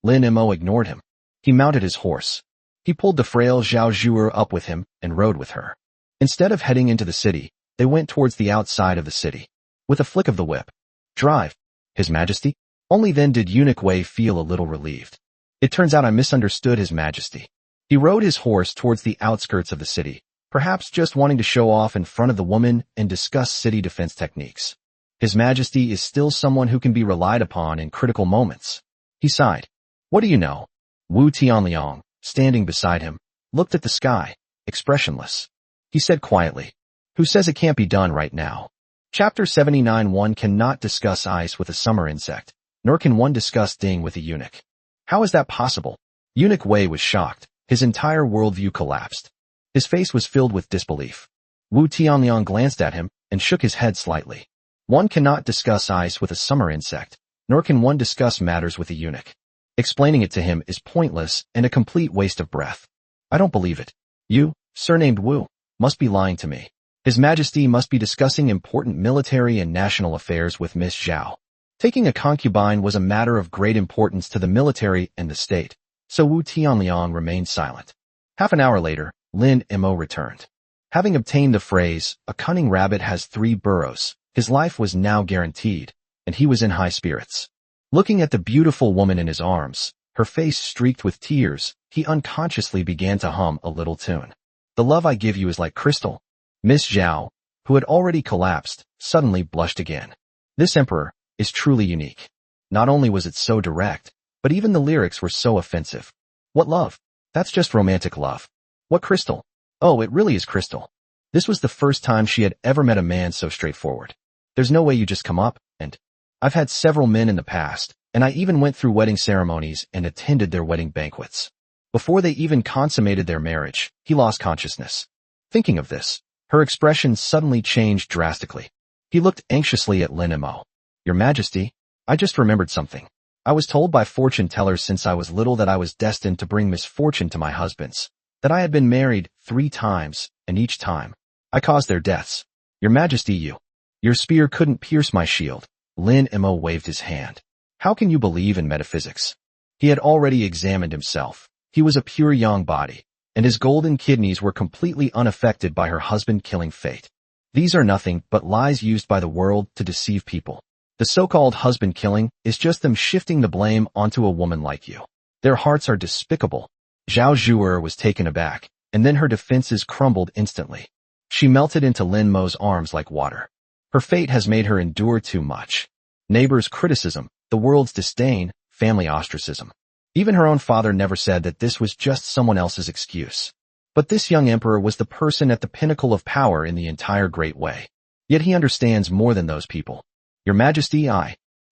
Lin Mo ignored him. He mounted his horse. He pulled the frail Zhao Zhuer up with him and rode with her. Instead of heading into the city, they went towards the outside of the city. With a flick of the whip. Drive, His Majesty. Only then did Eunuch Wei feel a little relieved. It turns out I misunderstood His Majesty. He rode his horse towards the outskirts of the city, perhaps just wanting to show off in front of the woman and discuss city defense techniques. His Majesty is still someone who can be relied upon in critical moments. He sighed. What do you know? Wu Tianliang, standing beside him, looked at the sky, expressionless. He said quietly, Who says it can't be done right now? Chapter 79. One cannot discuss ice with a summer insect, nor can one discuss Ding with a eunuch. How is that possible? Eunuch Wei was shocked. His entire worldview collapsed. His face was filled with disbelief. Wu Tianliang glanced at him and shook his head slightly. One cannot discuss ice with a summer insect, nor can one discuss matters with a eunuch. Explaining it to him is pointless and a complete waste of breath. I don't believe it. You, surnamed Wu, must be lying to me. His Majesty must be discussing important military and national affairs with Miss Zhao. Taking a concubine was a matter of great importance to the military and the state, so Wu Tianliang remained silent. Half an hour later, Lin Mo returned. Having obtained the phrase, a cunning rabbit has 3 burrows, his life was now guaranteed, and he was in high spirits. Looking at the beautiful woman in his arms, her face streaked with tears, he unconsciously began to hum a little tune. The love I give you is like crystal. Miss Zhao, who had already collapsed, suddenly blushed again. This emperor is truly unique. Not only was it so direct, but even the lyrics were so offensive. What love? That's just romantic love. What crystal? Oh, it really is crystal. This was the first time she had ever met a man so straightforward. There's no way you just come up and... I've had several men in the past, and I even went through wedding ceremonies and attended their wedding banquets. Before they even consummated their marriage, he lost consciousness. Thinking of this, her expression suddenly changed drastically. He looked anxiously at Lin Mo. Your Majesty, I just remembered something. I was told by fortune tellers since I was little that I was destined to bring misfortune to my husbands, that I had been married 3 times, and each time, I caused their deaths. Your Majesty, your spear couldn't pierce my shield. Lin Mo waved his hand. How can you believe in metaphysics? He had already examined himself. He was a pure yang body, and his golden kidneys were completely unaffected by her husband-killing fate. These are nothing but lies used by the world to deceive people. The so-called husband-killing is just them shifting the blame onto a woman like you. Their hearts are despicable. Zhao Zhuer was taken aback, and then her defenses crumbled instantly. She melted into Lin Mo's arms like water. Her fate has made her endure too much. Neighbors' criticism, the world's disdain, family ostracism. Even her own father never said that this was just someone else's excuse. But this young emperor was the person at the pinnacle of power in the entire Great Way. Yet he understands more than those people. Your Majesty,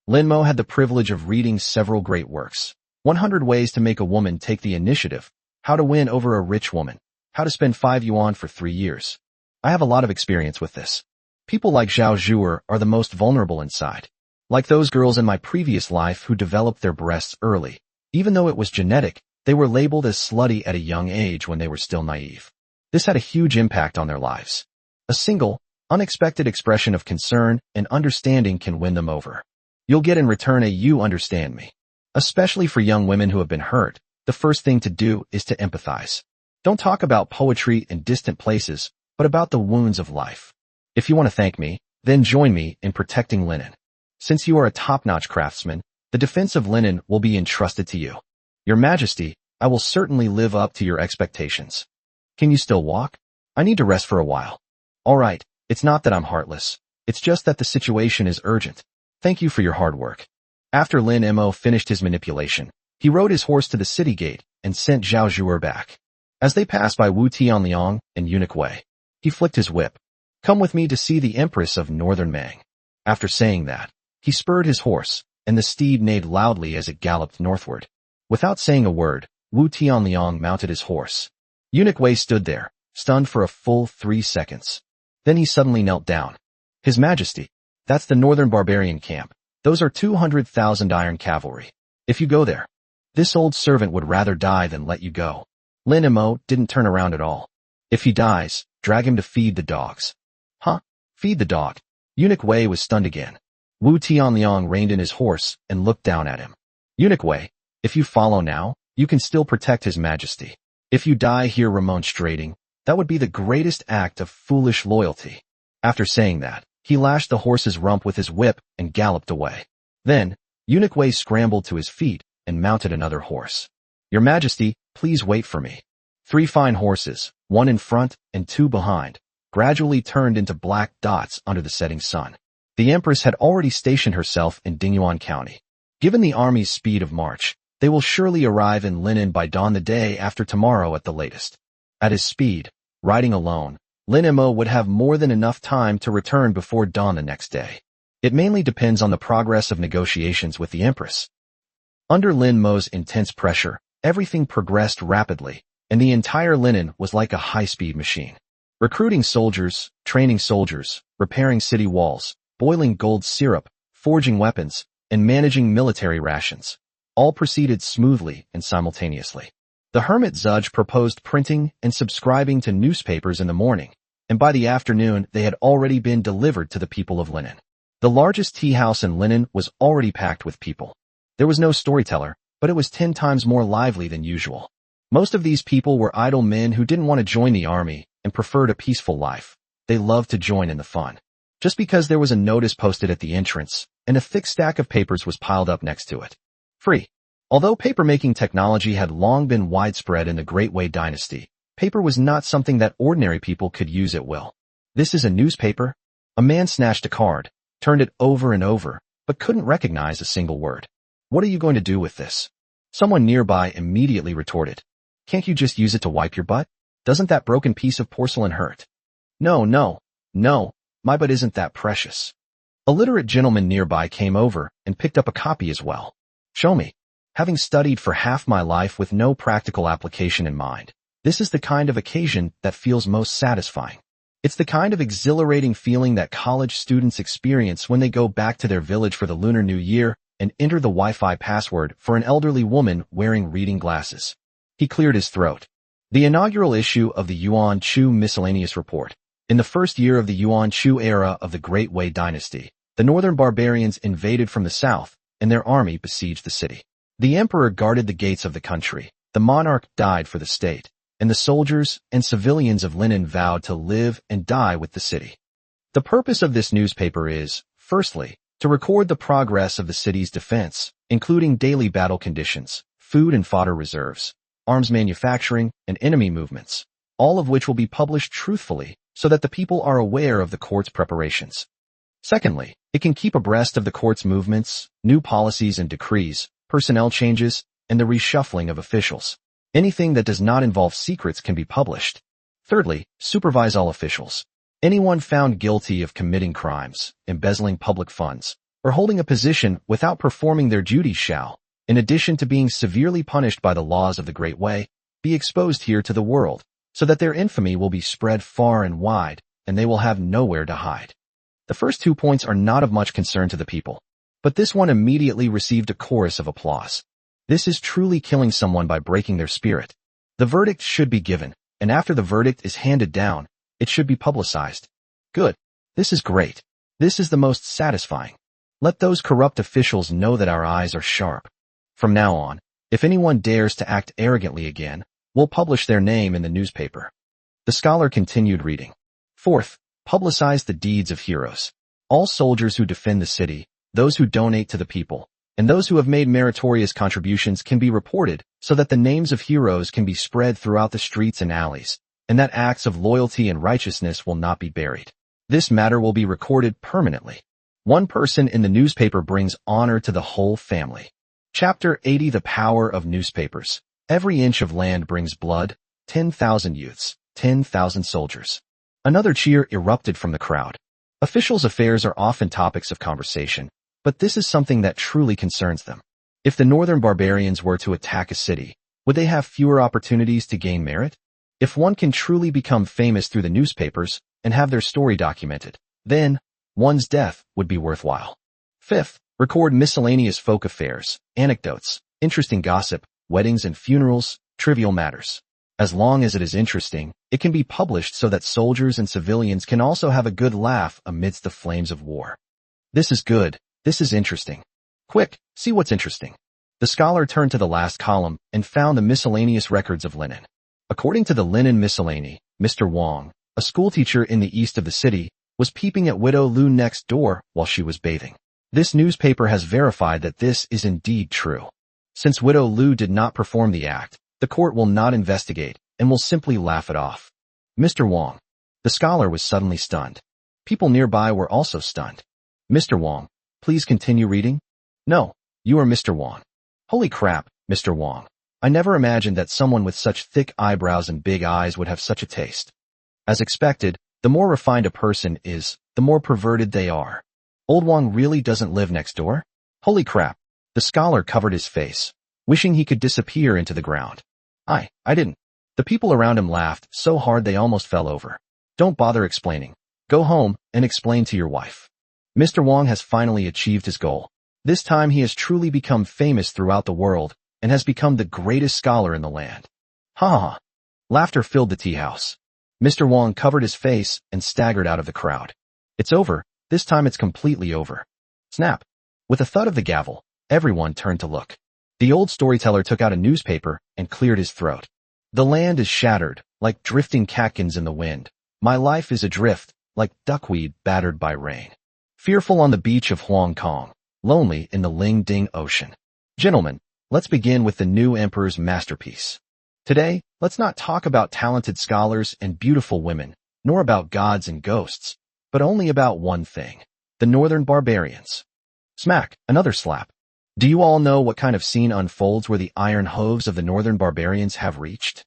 Lin Mo had the privilege of reading several great works. 100 Ways to Make a Woman Take the Initiative, How to Win Over a Rich Woman, How to Spend 5 Yuan for 3 Years. I have a lot of experience with this. People like Zhao Zhuer are the most vulnerable inside. Like those girls in my previous life who developed their breasts early. Even though it was genetic, they were labeled as slutty at a young age when they were still naive. This had a huge impact on their lives. A single, unexpected expression of concern and understanding can win them over. You'll get in return a "you understand me." Especially for young women who have been hurt, the first thing to do is to empathize. Don't talk about poetry in distant places, but about the wounds of life. If you want to thank me, then join me in protecting linen. Since you are a top-notch craftsman, the defense of linen will be entrusted to you. Your Majesty, I will certainly live up to your expectations. Can you still walk? I need to rest for a while. All right, it's not that I'm heartless. It's just that the situation is urgent. Thank you for your hard work. After Lin Mo finished his manipulation, he rode his horse to the city gate and sent Zhao Zhuer back. As they passed by Wu Tianliang and Eunuch Wei, he flicked his whip. Come with me to see the Empress of Northern Mang. After saying that, he spurred his horse, and the steed neighed loudly as it galloped northward. Without saying a word, Wu Tianliang mounted his horse. Eunuch Wei stood there, stunned for a full 3 seconds. Then he suddenly knelt down. His Majesty, that's the Northern Barbarian camp. Those are 200,000 iron cavalry. If you go there, this old servant would rather die than let you go. Lin Mo didn't turn around at all. If he dies, drag him to feed the dogs. Huh? Feed the dog? Eunuch Wei was stunned again. Wu Tianliang reined in his horse and looked down at him. Eunuch Wei, if you follow now, you can still protect His Majesty. If you die here remonstrating, that would be the greatest act of foolish loyalty. After saying that, he lashed the horse's rump with his whip and galloped away. Then, Eunuch Wei scrambled to his feet and mounted another horse. Your Majesty, please wait for me. 3 fine horses, 1 in front and 2 behind, gradually turned into black dots under the setting sun. The Empress had already stationed herself in Dingyuan County. Given the army's speed of march, they will surely arrive in Linen by dawn the day after tomorrow at the latest. At his speed, riding alone, Lin Mo would have more than enough time to return before dawn the next day. It mainly depends on the progress of negotiations with the Empress. Under Lin Mo's intense pressure, everything progressed rapidly, and the entire Linen was like a high-speed machine. Recruiting soldiers, training soldiers, repairing city walls, boiling gold syrup, forging weapons, and managing military rations, all proceeded smoothly and simultaneously. The Hermit Zudge proposed printing and subscribing to newspapers in the morning, and by the afternoon they had already been delivered to the people of Linen. The largest tea house in Linen was already packed with people. There was no storyteller, but it was 10 times more lively than usual. Most of these people were idle men who didn't want to join the army and preferred a peaceful life. They loved to join in the fun. Just because there was a notice posted at the entrance, and a thick stack of papers was piled up next to it. Free. Although paper-making technology had long been widespread in the Great Wei Dynasty, paper was not something that ordinary people could use at will. This is a newspaper? A man snatched a card, turned it over and over, but couldn't recognize a single word. What are you going to do with this? Someone nearby immediately retorted. Can't you just use it to wipe your butt? Doesn't that broken piece of porcelain hurt? No, my butt isn't that precious. A literate gentleman nearby came over and picked up a copy as well. Show me. Having studied for half my life with no practical application in mind, this is the kind of occasion that feels most satisfying. It's the kind of exhilarating feeling that college students experience when they go back to their village for the Lunar New Year and enter the Wi-Fi password for an elderly woman wearing reading glasses. He cleared his throat. The inaugural issue of the Yuan Chu Miscellaneous Report. In the first year of the Yuan Chu era of the Great Wei Dynasty, the northern barbarians invaded from the south, and their army besieged the city. The emperor guarded the gates of the country, the monarch died for the state, and the soldiers and civilians of Linen vowed to live and die with the city. The purpose of this newspaper is, firstly, to record the progress of the city's defense, including daily battle conditions, food and fodder reserves, arms manufacturing, and enemy movements, all of which will be published truthfully so that the people are aware of the court's preparations. Secondly, it can keep abreast of the court's movements, new policies and decrees, personnel changes, and the reshuffling of officials. Anything that does not involve secrets can be published. Thirdly, supervise all officials. Anyone found guilty of committing crimes, embezzling public funds, or holding a position without performing their duties shall, in addition to being severely punished by the laws of the Great Wei, be exposed here to the world, so that their infamy will be spread far and wide, and they will have nowhere to hide. The first 2 points are not of much concern to the people, but this one immediately received a chorus of applause. This is truly killing someone by breaking their spirit. The verdict should be given, and after the verdict is handed down, it should be publicized. Good. This is great. This is the most satisfying. Let those corrupt officials know that our eyes are sharp. From now on, if anyone dares to act arrogantly again, we'll publish their name in the newspaper. The scholar continued reading. Fourth, publicize the deeds of heroes. All soldiers who defend the city, those who donate to the people, and those who have made meritorious contributions can be reported so that the names of heroes can be spread throughout the streets and alleys, and that acts of loyalty and righteousness will not be buried. This matter will be recorded permanently. One person in the newspaper brings honor to the whole family. Chapter 80: The Power of Newspapers. Every inch of land brings blood, 10,000 youths, 10,000 soldiers. Another cheer erupted from the crowd. Officials' affairs are often topics of conversation, but this is something that truly concerns them. If the northern barbarians were to attack a city, would they have fewer opportunities to gain merit? If one can truly become famous through the newspapers and have their story documented, then one's death would be worthwhile. Fifth, record miscellaneous folk affairs, anecdotes, interesting gossip, weddings and funerals, trivial matters. As long as it is interesting, it can be published so that soldiers and civilians can also have a good laugh amidst the flames of war. This is good. This is interesting. Quick, see what's interesting. The scholar turned to the last column and found the miscellaneous records of linen. According to the linen miscellany, Mr. Wang, a schoolteacher in the east of the city, was peeping at Widow Lu next door while she was bathing. This newspaper has verified that this is indeed true. Since Widow Lu did not perform the act, the court will not investigate and will simply laugh it off. Mr. Wang. The scholar was suddenly stunned. People nearby were also stunned. Mr. Wang, please continue reading. No, you are Mr. Wang. Holy crap, Mr. Wang. I never imagined that someone with such thick eyebrows and big eyes would have such a taste. As expected, the more refined a person is, the more perverted they are. Old Wang really doesn't live next door? Holy crap. The scholar covered his face, wishing he could disappear into the ground. I didn't. The people around him laughed so hard they almost fell over. Don't bother explaining. Go home and explain to your wife. Mr. Wang has finally achieved his goal. This time he has truly become famous throughout the world and has become the greatest scholar in the land. Ha ha ha. Laughter filled the tea house. Mr. Wang covered his face and staggered out of the crowd. It's over. This time it's completely over. Snap. With a thud of the gavel, everyone turned to look. The old storyteller took out a newspaper and cleared his throat. The land is shattered, like drifting catkins in the wind. My life is adrift, like duckweed battered by rain. Fearful on the beach of Hong Kong, lonely in the Ling Ding Ocean. Gentlemen, let's begin with the new emperor's masterpiece. Today, let's not talk about talented scholars and beautiful women, nor about gods and ghosts, but only about one thing: the northern barbarians. Smack, another slap. Do you all know what kind of scene unfolds where the iron hooves of the northern barbarians have reached?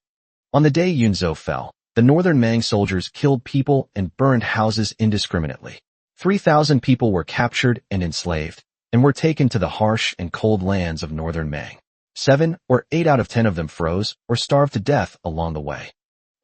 On the day Yunzhou fell, the northern Mang soldiers killed people and burned houses indiscriminately. 3,000 people were captured and enslaved, and were taken to the harsh and cold lands of northern Mang. 7 or 8 out of 10 of them froze or starved to death along the way.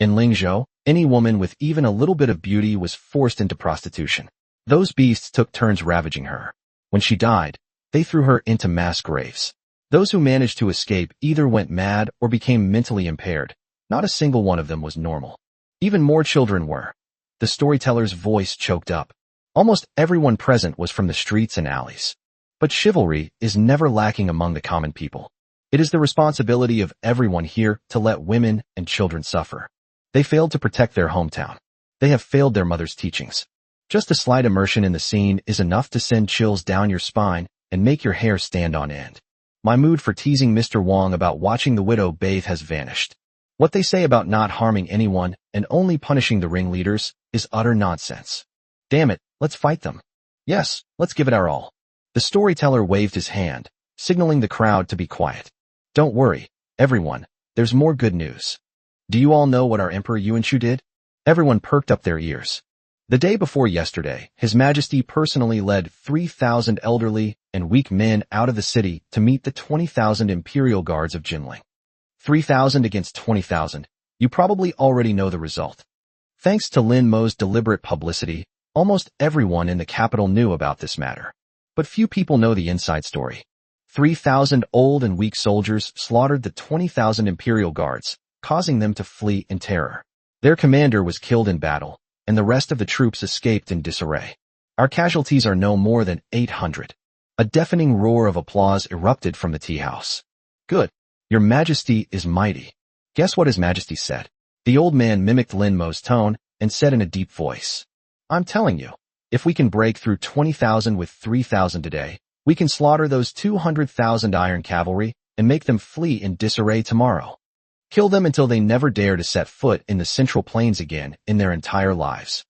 In Lingzhou, any woman with even a little bit of beauty was forced into prostitution. Those beasts took turns ravaging her. When she died, they threw her into mass graves. Those who managed to escape either went mad or became mentally impaired. Not a single one of them was normal. Even more children were. The storyteller's voice choked up. Almost everyone present was from the streets and alleys. But chivalry is never lacking among the common people. It is the responsibility of everyone here to let women and children suffer. They failed to protect their hometown. They have failed their mother's teachings. Just a slight immersion in the scene is enough to send chills down your spine and make your hair stand on end. My mood for teasing Mr. Wang about watching the widow bathe has vanished. What they say about not harming anyone and only punishing the ringleaders is utter nonsense. Damn it, let's fight them. Yes, let's give it our all. The storyteller waved his hand, signaling the crowd to be quiet. Don't worry, everyone, there's more good news. Do you all know what our Emperor Yuanshu did? Everyone perked up their ears. The day before yesterday, His Majesty personally led 3,000 elderly and weak men out of the city to meet the 20,000 imperial guards of Jinling. 3,000 against 20,000. You probably already know the result. Thanks to Lin Mo's deliberate publicity, almost everyone in the capital knew about this matter. But few people know the inside story. 3,000 old and weak soldiers slaughtered the 20,000 imperial guards, causing them to flee in terror. Their commander was killed in battle, and the rest of the troops escaped in disarray. Our casualties are no more than 800. A deafening roar of applause erupted from the tea house. Good. Your Majesty is mighty. Guess what His Majesty said? The old man mimicked Lin Mo's tone and said in a deep voice, I'm telling you, if we can break through 20,000 with 3,000 today, we can slaughter those 200,000 iron cavalry and make them flee in disarray tomorrow. Kill them until they never dare to set foot in the Central Plains again in their entire lives.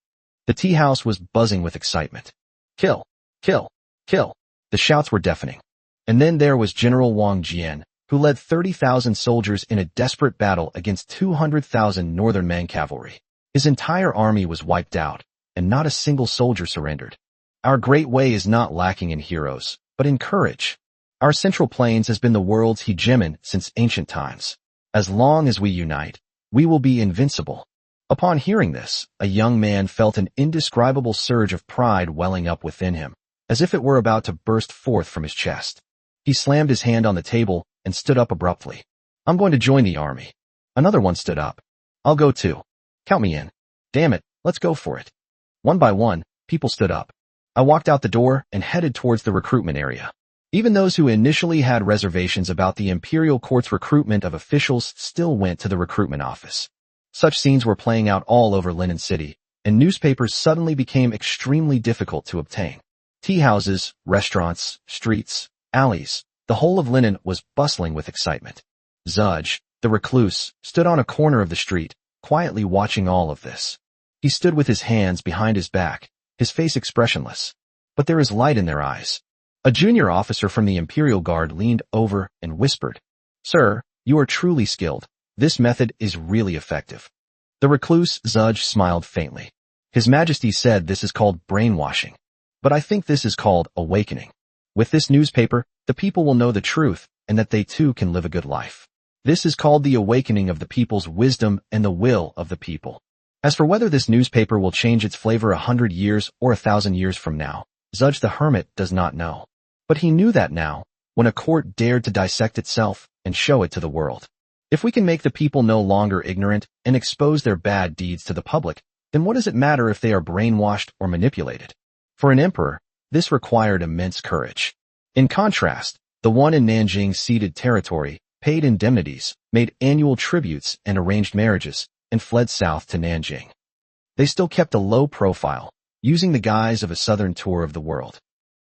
The tea house was buzzing with excitement. Kill! Kill! Kill! The shouts were deafening. And then there was General Wang Jian, who led 30,000 soldiers in a desperate battle against 200,000 Northern Man cavalry. His entire army was wiped out, and not a single soldier surrendered. Our great way is not lacking in heroes, but in courage. Our Central Plains has been the world's hegemon since ancient times. As long as we unite, we will be invincible. Upon hearing this, a young man felt an indescribable surge of pride welling up within him, as if it were about to burst forth from his chest. He slammed his hand on the table and stood up abruptly. I'm going to join the army. Another one stood up. I'll go too. Count me in. Damn it, let's go for it. One by one, people stood up. I walked out the door and headed towards the recruitment area. Even those who initially had reservations about the imperial court's recruitment of officials still went to the recruitment office. Such scenes were playing out all over Linen City, and newspapers suddenly became extremely difficult to obtain. Tea houses, restaurants, streets, alleys, the whole of Linen was bustling with excitement. Zudge, the recluse, stood on a corner of the street, quietly watching all of this. He stood with his hands behind his back, his face expressionless. But there is light in their eyes. A junior officer from the Imperial Guard leaned over and whispered, "Sir, you are truly skilled. This method is really effective." The recluse Zudge smiled faintly. His Majesty said this is called brainwashing. But I think this is called awakening. With this newspaper, the people will know the truth and that they too can live a good life. This is called the awakening of the people's wisdom and the will of the people. As for whether this newspaper will change its flavor 100 years or 1,000 years from now, Zudge the Hermit does not know. But he knew that now, when a court dared to dissect itself and show it to the world. If we can make the people no longer ignorant and expose their bad deeds to the public, then what does it matter if they are brainwashed or manipulated? For an emperor, this required immense courage. In contrast, the one in Nanjing ceded territory, paid indemnities, made annual tributes and arranged marriages, and fled south to Nanjing. They still kept a low profile, using the guise of a southern tour of the world.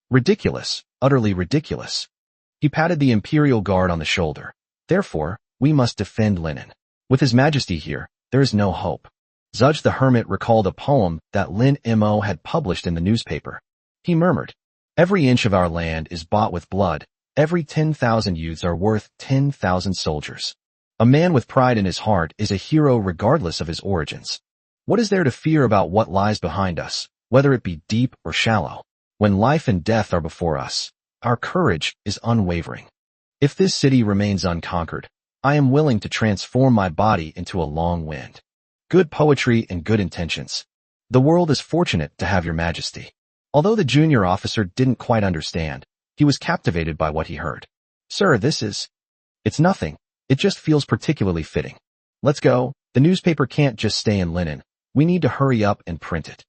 Ridiculous, utterly ridiculous. He patted the Imperial Guard on the shoulder. Therefore, we must defend Linen. With His Majesty here, there is no hope. Zudge the Hermit recalled a poem that Lin Mo had published in the newspaper. He murmured, "Every inch of our land is bought with blood. Every 10,000 youths are worth 10,000 soldiers. A man with pride in his heart is a hero regardless of his origins. What is there to fear about what lies behind us, whether it be deep or shallow? When life and death are before us, our courage is unwavering. If this city remains unconquered, I am willing to transform my body into a long wind." Good poetry and good intentions. The world is fortunate to have your Majesty. Although the junior officer didn't quite understand, he was captivated by what he heard. "Sir, it's nothing. It just feels particularly fitting. Let's go. The newspaper can't just stay in Linen. We need to hurry up and print it."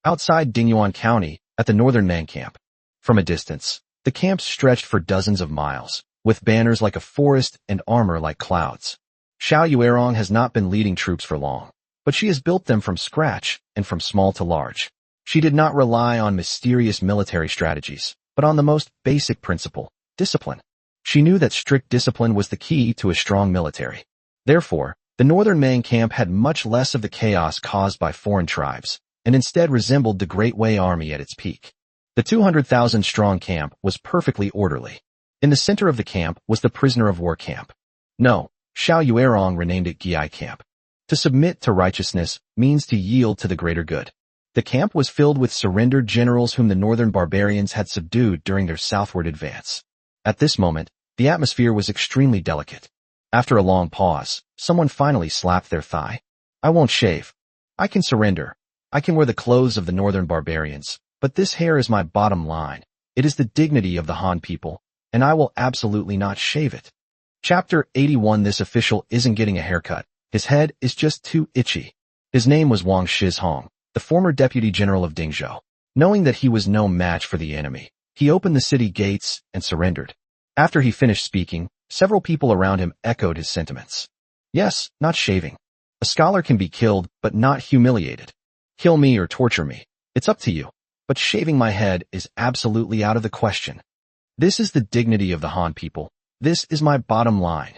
Outside Dingyuan County, at the Northern Man camp. From a distance, the camp stretched for dozens of miles, with banners like a forest and armor like clouds. Xiao Yuerong has not been leading troops for long, but she has built them from scratch and from small to large. She did not rely on mysterious military strategies, but on the most basic principle, discipline. She knew that strict discipline was the key to a strong military. Therefore, the Northern Man camp had much less of the chaos caused by foreign tribes, and instead resembled the Great Wei Army at its peak. The 200,000-strong camp was perfectly orderly. In the center of the camp was the prisoner of war camp. No, Xiao Yuerong renamed it Giai camp. To submit to righteousness means to yield to the greater good. The camp was filled with surrendered generals whom the northern barbarians had subdued during their southward advance. At this moment, the atmosphere was extremely delicate. After a long pause, someone finally slapped their thigh. "I won't shave. I can surrender. I can wear the clothes of the northern barbarians, but this hair is my bottom line. It is the dignity of the Han people, and I will absolutely not shave it." Chapter 81. This official isn't getting a haircut. His head is just too itchy. His name was Wang Shizhong, the former deputy general of Dingzhou. Knowing that he was no match for the enemy, he opened the city gates and surrendered. After he finished speaking, several people around him echoed his sentiments. "Yes, not shaving. A scholar can be killed, but not humiliated. Kill me or torture me. It's up to you. But shaving my head is absolutely out of the question. This is the dignity of the Han people. This is my bottom line."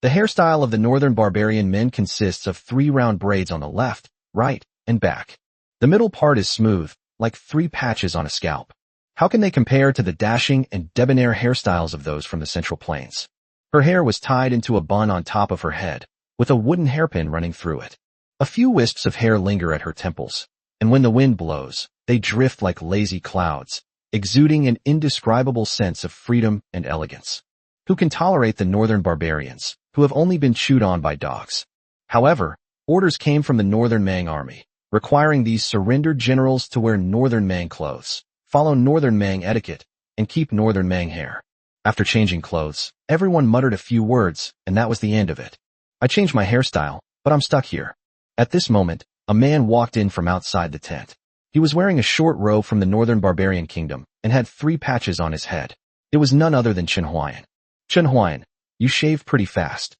The hairstyle of the northern barbarian men consists of 3 round braids on the left, right, and back. The middle part is smooth, like 3 patches on a scalp. How can they compare to the dashing and debonair hairstyles of those from the Central Plains? Her hair was tied into a bun on top of her head, with a wooden hairpin running through it. A few wisps of hair linger at her temples, and when the wind blows, they drift like lazy clouds, exuding an indescribable sense of freedom and elegance. Who can tolerate the northern barbarians, who have only been chewed on by dogs? However, orders came from the Northern Mang army, requiring these surrendered generals to wear Northern Mang clothes, follow Northern Mang etiquette, and keep Northern Mang hair. After changing clothes, everyone muttered a few words, and that was the end of it. I changed my hairstyle, but I'm stuck here. At this moment, a man walked in from outside the tent. He was wearing a short robe from the Northern Barbarian Kingdom and had 3 patches on his head. It was none other than Chen Huayan. Chen Huayan, you shave pretty fast.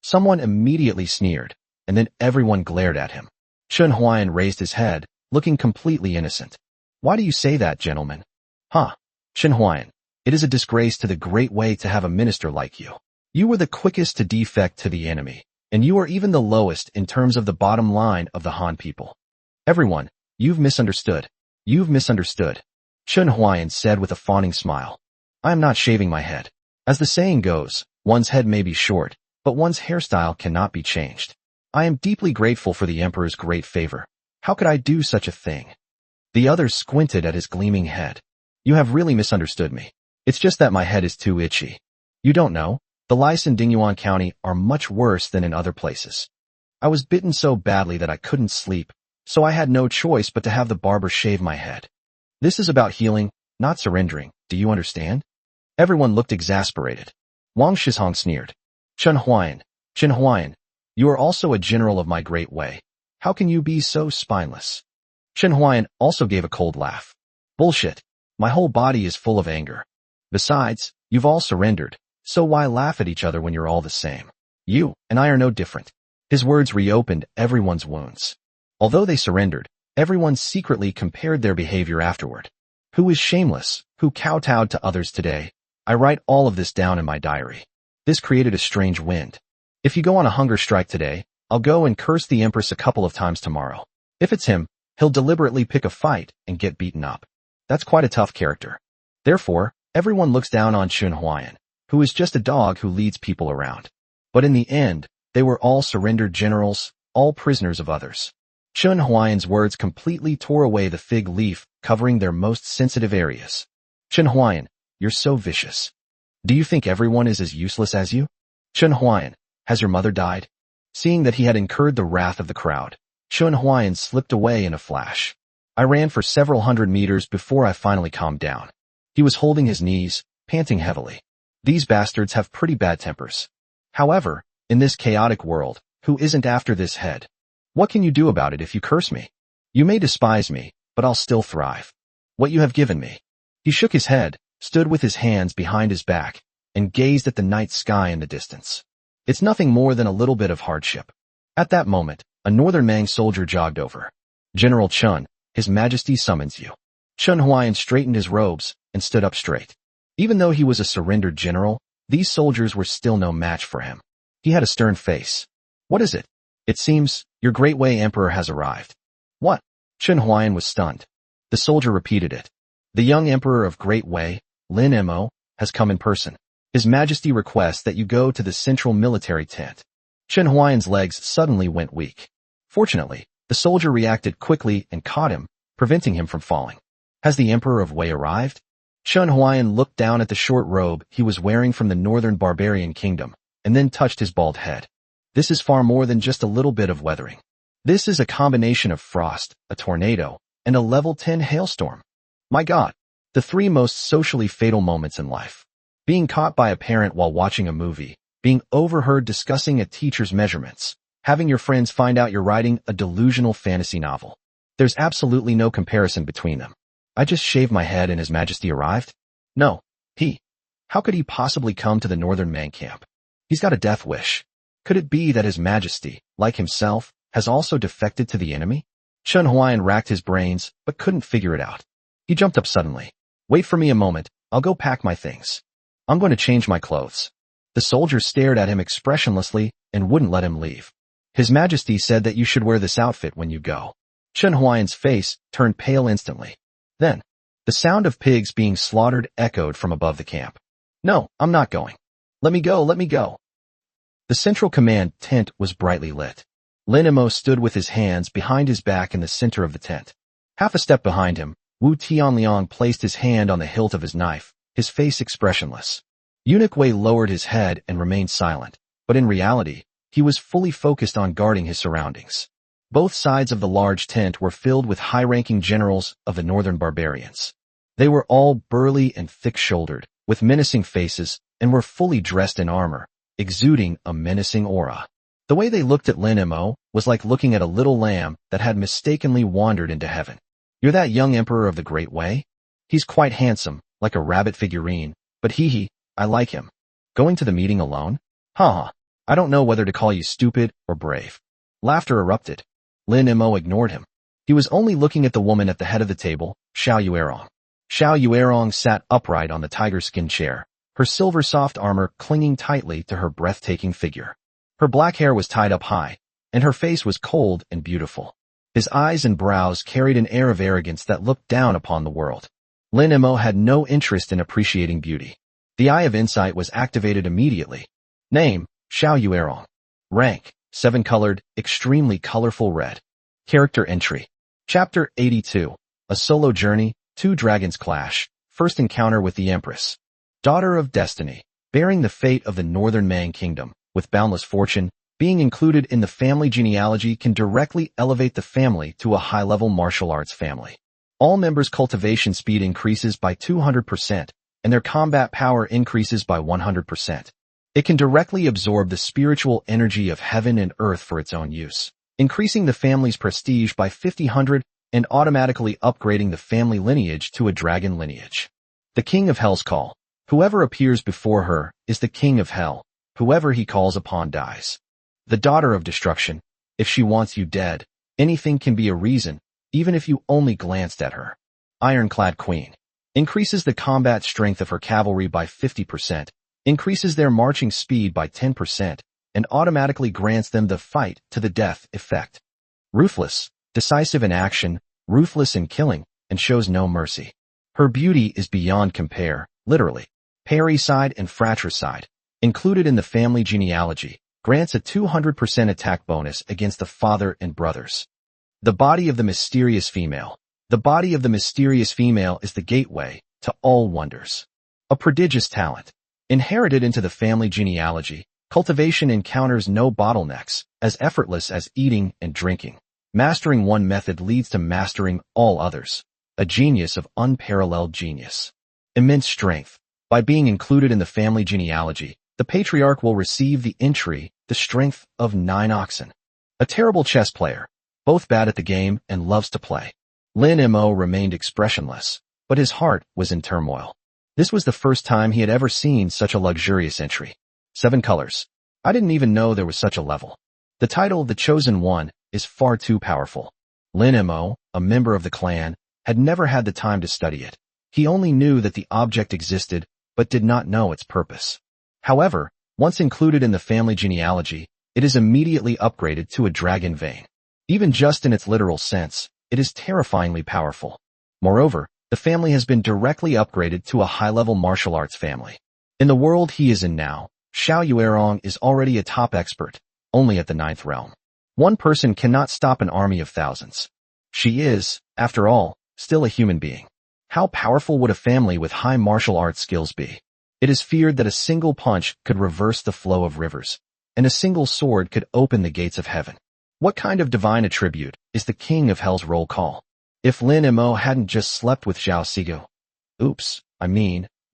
Someone immediately sneered, and then everyone glared at him. Chen Huayan raised his head, looking completely innocent. Why do you say that, gentlemen? Huh? Chen Huayan, it is a disgrace to the Great Way to have a minister like you. You were the quickest to defect to the enemy, and you are even the lowest in terms of the bottom line of the Han people. Everyone, you've misunderstood. You've misunderstood. Chen Huayan said with a fawning smile. I am not shaving my head. As the saying goes, one's head may be short, but one's hairstyle cannot be changed. I am deeply grateful for the Emperor's great favor. How could I do such a thing? The others squinted at his gleaming head. You have really misunderstood me. It's just that my head is too itchy. You don't know, the lice in Dingyuan County are much worse than in other places. I was bitten so badly that I couldn't sleep, so I had no choice but to have the barber shave my head. This is about healing, not surrendering, do you understand? Everyone looked exasperated. Wang Shizhong sneered. Chen Huayan, you are also a general of my Great Way. How can you be so spineless? Chen Huayan also gave a cold laugh. Bullshit. My whole body is full of anger. Besides, you've all surrendered, so why laugh at each other when you're all the same? You and I are no different. His words reopened everyone's wounds. Although they surrendered, everyone secretly compared their behavior afterward. Who is shameless? Who kowtowed to others today? I write all of this down in my diary. This created a strange wind. If you go on a hunger strike today, I'll go and curse the Empress a couple of times tomorrow. If it's him, he'll deliberately pick a fight and get beaten up. That's quite a tough character. Therefore, everyone looks down on Chen Huayan, who is just a dog who leads people around. But in the end, they were all surrendered generals, all prisoners of others. Chen Huayan's words completely tore away the fig leaf covering their most sensitive areas. Chen Huayan, you're so vicious. Do you think everyone is as useless as you? Chen Huayan, has your mother died? Seeing that he had incurred the wrath of the crowd, Chen Huayan slipped away in a flash. I ran for several hundred meters before I finally calmed down. He was holding his knees, panting heavily. These bastards have pretty bad tempers. However, in this chaotic world, who isn't after this head? What can you do about it if you curse me? You may despise me, but I'll still thrive. What you have given me. He shook his head, stood with his hands behind his back, and gazed at the night sky in the distance. It's nothing more than a little bit of hardship. At that moment, a Northern Mang soldier jogged over. General Chen, His Majesty summons you. Chen Huayan straightened his robes and stood up straight. Even though he was a surrendered general, these soldiers were still no match for him. He had a stern face. What is it? It seems, your Great Way Emperor has arrived. What? Chen Huayan was stunned. The soldier repeated it. The young Emperor of Great Way, Lin Mo, has come in person. His Majesty requests that you go to the central military tent. Chen Huayan's legs suddenly went weak. Fortunately, the soldier reacted quickly and caught him, preventing him from falling. Has the Emperor of Wei arrived? Chen Huayan looked down at the short robe he was wearing from the Northern Barbarian Kingdom, and then touched his bald head. This is far more than just a little bit of weathering. This is a combination of frost, a tornado, and a level 10 hailstorm. My God, the 3 most socially fatal moments in life. Being caught by a parent while watching a movie, being overheard discussing a teacher's measurements, having your friends find out you're writing a delusional fantasy novel. There's absolutely no comparison between them. I just shaved my head and His Majesty arrived? No, how could he possibly come to the Northern Mang camp? He's got a death wish. Could it be that His Majesty, like himself, has also defected to the enemy? Chen Huayan racked his brains, but couldn't figure it out. He jumped up suddenly. Wait for me a moment, I'll go pack my things. I'm going to change my clothes. The soldier stared at him expressionlessly and wouldn't let him leave. His Majesty said that you should wear this outfit when you go. Chen Huayan's face turned pale instantly. Then, the sound of pigs being slaughtered echoed from above the camp. No, I'm not going. Let me go, let me go. The central command tent was brightly lit. Lin Emo stood with his hands behind his back in the center of the tent. Half a step behind him, Wu Tianliang placed his hand on the hilt of his knife, his face expressionless. Eunuch Wei lowered his head and remained silent, but in reality, he was fully focused on guarding his surroundings. Both sides of the large tent were filled with high-ranking generals of the northern barbarians. They were all burly and thick-shouldered, with menacing faces, and were fully dressed in armor, exuding a menacing aura. The way they looked at Lin Emo was like looking at a little lamb that had mistakenly wandered into heaven. You're that young emperor of the Great Way? He's quite handsome, like a rabbit figurine, but I like him. Going to the meeting alone? Haha, I don't know whether to call you stupid or brave. Laughter erupted. Lin Emo ignored him. He was only looking at the woman at the head of the table, Xiao Yuerong. Xiao Yuerong sat upright on the tiger-skin chair, her silver soft armor clinging tightly to her breathtaking figure. Her black hair was tied up high, and her face was cold and beautiful. His eyes and brows carried an air of arrogance that looked down upon the world. Lin Emo had no interest in appreciating beauty. The Eye of Insight was activated immediately. Name, Xiao Yuerong. Rank, 7-colored, extremely colorful red. Character entry. Chapter 82. A Solo Journey, Two Dragons Clash, First Encounter with the Empress. Daughter of Destiny, bearing the fate of the Northern Mang Kingdom, with boundless fortune, being included in the family genealogy can directly elevate the family to a high-level martial arts family. All members' cultivation speed increases by 200%, and their combat power increases by 100%. It can directly absorb the spiritual energy of heaven and earth for its own use, increasing the family's prestige by 50% and automatically upgrading the family lineage to a dragon lineage. The King of Hell's Call. Whoever appears before her is the King of Hell. Whoever he calls upon dies. The Daughter of Destruction. If she wants you dead, anything can be a reason, even if you only glanced at her. Ironclad Queen. Increases the combat strength of her cavalry by 50%, increases their marching speed by 10%, and automatically grants them the fight to the death effect. Ruthless. Decisive in action, ruthless in killing, and shows no mercy. Her beauty is beyond compare, literally. Parricide and fratricide. Included in the family genealogy, grants a 200% attack bonus against the father and brothers. The Body of the Mysterious Female. The body of the mysterious female is the gateway to all wonders. A prodigious talent. Inherited into the family genealogy, cultivation encounters no bottlenecks, as effortless as eating and drinking. Mastering one method leads to mastering all others. A genius of unparalleled genius. Immense strength. By being included in the family genealogy, the patriarch will receive the entry, the strength of 9 oxen. A terrible chess player, both bad at the game and loves to play. Lin Emo remained expressionless, but his heart was in turmoil. This was the first time he had ever seen such a luxurious entry. 7 colors. I didn't even know there was such a level. The title, The Chosen One, is far too powerful. Lin Emo, a member of the clan, had never had the time to study it. He only knew that the object existed, but did not know its purpose. However, once included in the family genealogy, it is immediately upgraded to a dragon vein. Even just in its literal sense, it is terrifyingly powerful. Moreover, the family has been directly upgraded to a high-level martial arts family. In the world he is in now, Xiao Yuerong is already a top expert, only at the 9th realm. One person cannot stop an army of thousands. She is, after all, still a human being. How powerful would a family with high martial arts skills be? It is feared that a single punch could reverse the flow of rivers, and a single sword could open the gates of heaven. What kind of divine attribute is the King of Hell's roll call? If Lin Emo hadn't just slept with Zhao Sigo,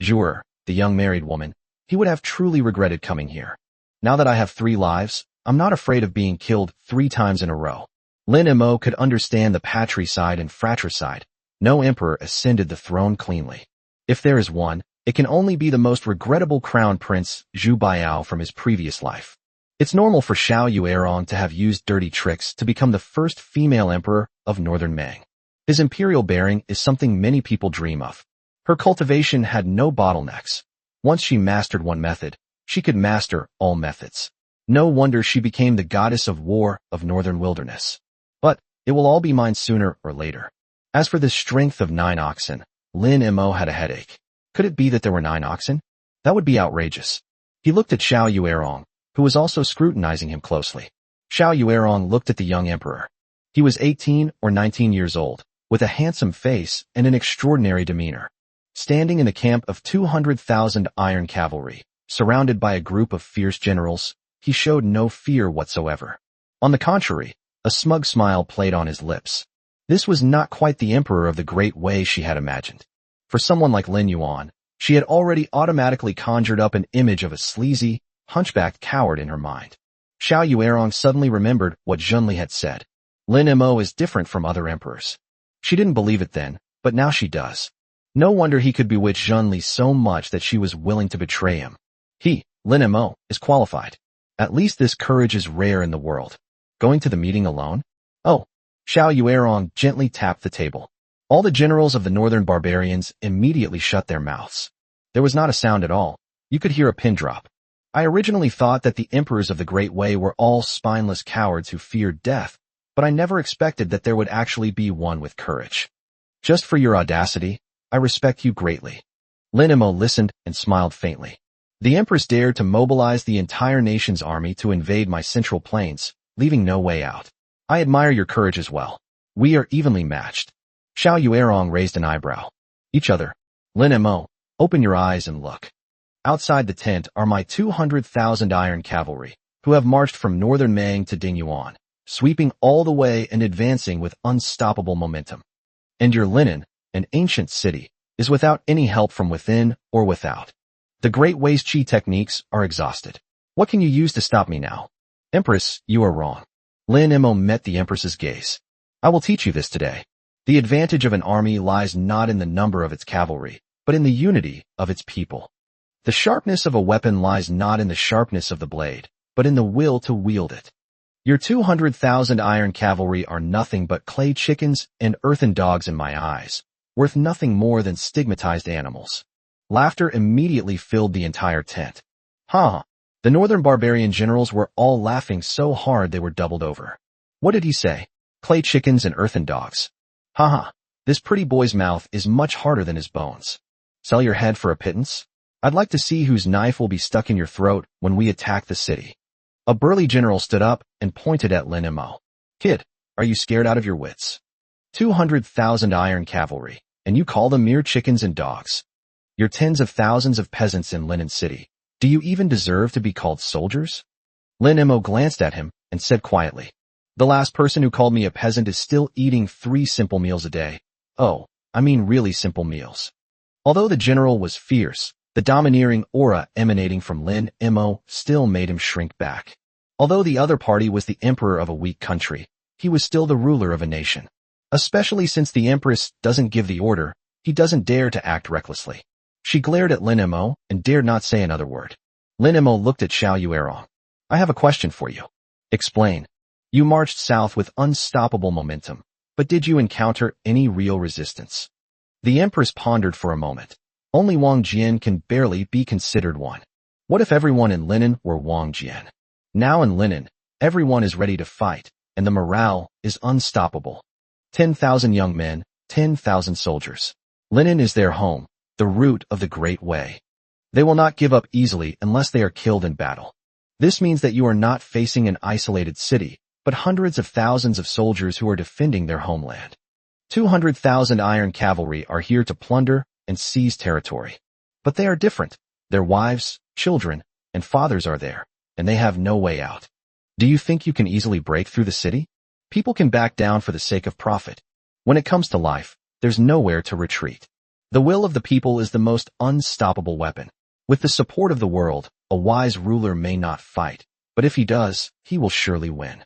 Zhuer, the young married woman, he would have truly regretted coming here. Now that I have 3 lives, I'm not afraid of being killed 3 times in a row. Lin Emo could understand the patricide and fratricide. No emperor ascended the throne cleanly. If there is one, it can only be the most regrettable crown prince, Zhu Baiao, from his previous life. It's normal for Xiao Yuerong to have used dirty tricks to become the first female emperor of Northern Mang. His imperial bearing is something many people dream of. Her cultivation had no bottlenecks. Once she mastered one method, She could master all methods. No wonder she became the goddess of war of northern wilderness. But it will all be mine sooner or later. As for the strength of 9 oxen, Lin Mo had a headache. Could it be that there were 9 oxen? That would be outrageous. He looked at Xiao Yuerong, who was also scrutinizing him closely. Xiao Yuerong looked at the young emperor. He was 18 or 19 years old, with a handsome face and an extraordinary demeanor. Standing in the camp of 200,000 iron cavalry, surrounded by a group of fierce generals, he showed no fear whatsoever. On the contrary, a smug smile played on his lips. This was not quite the emperor of the Great Way she had imagined. For someone like Lin Yuan, she had already automatically conjured up an image of a sleazy, hunchbacked coward in her mind. Xiao Yuerong suddenly remembered what Zhonli had said. Lin Mo is different from other emperors. She didn't believe it then, but now she does. No wonder he could bewitch Zhonli so much that she was willing to betray him. He, Lin Mo, is qualified. At least this courage is rare in the world. Going to the meeting alone? Oh. Xiao Yuerong gently tapped the table. All the generals of the northern barbarians immediately shut their mouths. There was not a sound at all. You could hear a pin drop. I originally thought that the emperors of the Great Way were all spineless cowards who feared death, but I never expected that there would actually be one with courage. Just for your audacity, I respect you greatly. Lin Mo listened and smiled faintly. The empress dared to mobilize the entire nation's army to invade my central plains, leaving no way out. I admire your courage as well. We are evenly matched. Xiao Yuerong raised an eyebrow. Each other. Lin Mo, open your eyes and look. Outside the tent are my 200,000 iron cavalry, who have marched from northern Mang to Dingyuan, sweeping all the way and advancing with unstoppable momentum. And your Linen, an ancient city, is without any help from within or without. The Great Way's chi techniques are exhausted. What can you use to stop me now? Empress, you are wrong. Lin Mo met the Empress's gaze. I will teach you this today. The advantage of an army lies not in the number of its cavalry, but in the unity of its people. The sharpness of a weapon lies not in the sharpness of the blade, but in the will to wield it. Your 200,000 iron cavalry are nothing but clay chickens and earthen dogs in my eyes, worth nothing more than stigmatized animals. Laughter immediately filled the entire tent. Ha! The northern barbarian generals were all laughing so hard they were doubled over. What did he say? Clay chickens and earthen dogs. Ha ha! This pretty boy's mouth is much harder than his bones. Sell your head for a pittance? I'd like to see whose knife will be stuck in your throat when we attack the city. A burly general stood up and pointed at Lin Mo. Kid, are you scared out of your wits? 200,000 iron cavalry, and you call them mere chickens and dogs. You're tens of thousands of peasants in Linen City. Do you even deserve to be called soldiers? Lin Mo glanced at him and said quietly, the last person who called me a peasant is still eating 3 simple meals a day. Oh, I mean really simple meals. Although the general was fierce, the domineering aura emanating from Lin Mo still made him shrink back. Although the other party was the emperor of a weak country, he was still the ruler of a nation. Especially since the empress doesn't give the order, he doesn't dare to act recklessly. She glared at Lin Mo and dared not say another word. Lin Mo looked at Xiao Yuerong. I have a question for you. Explain. You marched south with unstoppable momentum, but did you encounter any real resistance? The empress pondered for a moment. Only Wang Jian can barely be considered one. What if everyone in Linen were Wang Jian? Now in Linen, everyone is ready to fight, and the morale is unstoppable. 10,000 young men, 10,000 soldiers. Linen is their home, the root of the Great Way. They will not give up easily unless they are killed in battle. This means that you are not facing an isolated city, but hundreds of thousands of soldiers who are defending their homeland. 200,000 iron cavalry are here to plunder and seize territory. But they are different. Their wives, children, and fathers are there, and they have no way out. Do you think you can easily break through the city? People can back down for the sake of profit. When it comes to life, there's nowhere to retreat. The will of the people is the most unstoppable weapon. With the support of the world, a wise ruler may not fight, but if he does, he will surely win.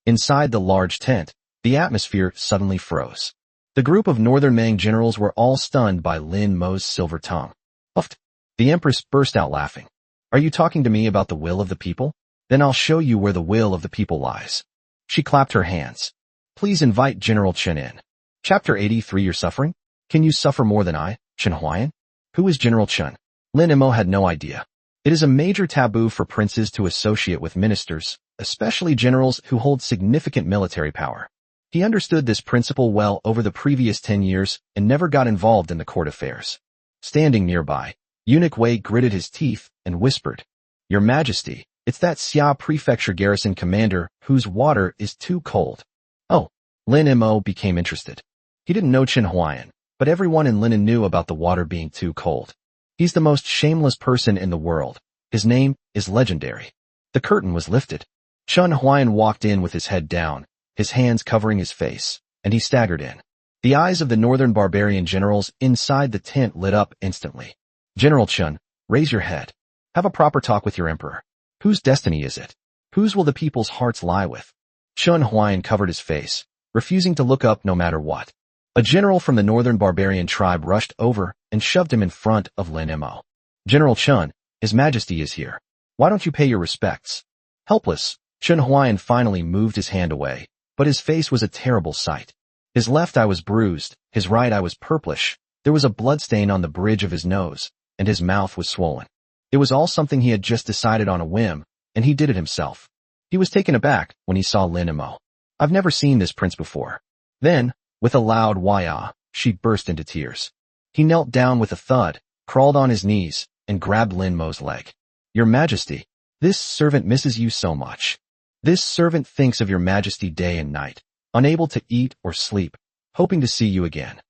Inside the large tent, the atmosphere suddenly froze. The group of northern Mang generals were all stunned by Lin Mo's silver tongue. Uffed. The empress burst out laughing. Are you talking to me about the will of the people? Then I'll show you where the will of the people lies. She clapped her hands. Please invite General Chen in. Chapter 83 You're suffering? Can you suffer more than I, Chen Huayan? Who is General Chen? Lin Mo had no idea. It is a major taboo for princes to associate with ministers, especially generals who hold significant military power. He understood this principle well over the previous 10 years and never got involved in the court affairs. Standing nearby, Eunuch Wei gritted his teeth and whispered, "Your Majesty, it's that Xia Prefecture garrison commander whose water is too cold." Oh, Lin Mo became interested. He didn't know Chen Huayan, but everyone in Linen knew about the water being too cold. He's the most shameless person in the world. His name is legendary. The curtain was lifted. Chen Huayan walked in with his head down, his hands covering his face, and he staggered in. The eyes of the northern barbarian generals inside the tent lit up instantly. "General Chen, raise your head. Have a proper talk with your emperor. Whose destiny is it? Whose will the people's hearts lie with?" Chen Huayan covered his face, refusing to look up no matter what. A general from the northern barbarian tribe rushed over and shoved him in front of Lin Mo. "General Chen, His Majesty is here. Why don't you pay your respects?" Helpless, Chen Huayan finally moved his hand away, but his face was a terrible sight. His left eye was bruised, his right eye was purplish, there was a bloodstain on the bridge of his nose, and his mouth was swollen. It was all something he had just decided on a whim, and he did it himself. He was taken aback when he saw Lin Mo. "I've never seen this prince before." Then, with a loud wah, she burst into tears. He knelt down with a thud, crawled on his knees, and grabbed Lin Mo's leg. "Your Majesty, this servant misses you so much. This servant thinks of your Majesty day and night, unable to eat or sleep, hoping to see you again.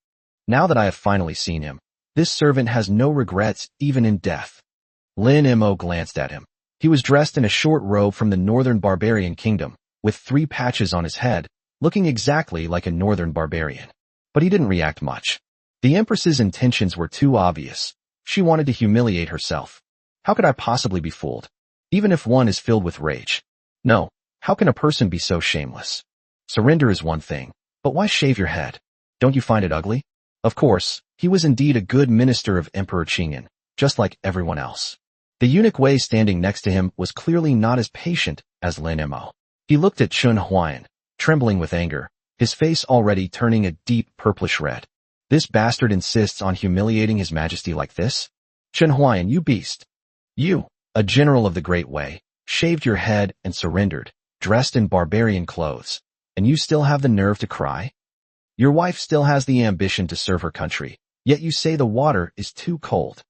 Now that I have finally seen him, this servant has no regrets even in death." Lin Mo glanced at him. He was dressed in a short robe from the northern barbarian kingdom, with 3 patches on his head, looking exactly like a northern barbarian. But he didn't react much. The Empress's intentions were too obvious. She wanted to humiliate herself. How could I possibly be fooled? Even if one is filled with rage. No, how can a person be so shameless? Surrender is one thing, but why shave your head? Don't you find it ugly? Of course, he was indeed a good minister of Emperor Qingyan, just like everyone else. The eunuch Wei standing next to him was clearly not as patient as Lin Mo. He looked at Chen Huayan, trembling with anger, his face already turning a deep purplish red. This bastard insists on humiliating His Majesty like this? Chen Huayan, you beast. You, a general of the Great Wei, shaved your head and surrendered, dressed in barbarian clothes, and you still have the nerve to cry? Your wife still has the ambition to serve her country, yet you say the water is too cold.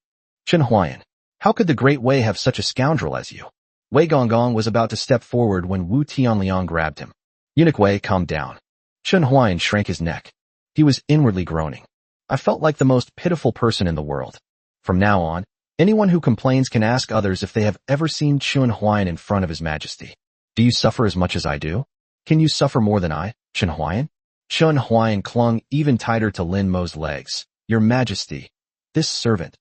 Chen Huayan, how could the Great Wei have such a scoundrel as you? Wei Gonggong was about to step forward when Wu Tianliang grabbed him. Eunuch Wei, calm down. Chen Huayan shrank his neck. He was inwardly groaning. I felt like the most pitiful person in the world. From now on, anyone who complains can ask others if they have ever seen Chen Huayan in front of His Majesty. Do you suffer as much as I do? Can you suffer more than I, Chen Huayan? Chen Huayan clung even tighter to Lin Mo's legs. Your Majesty, this servant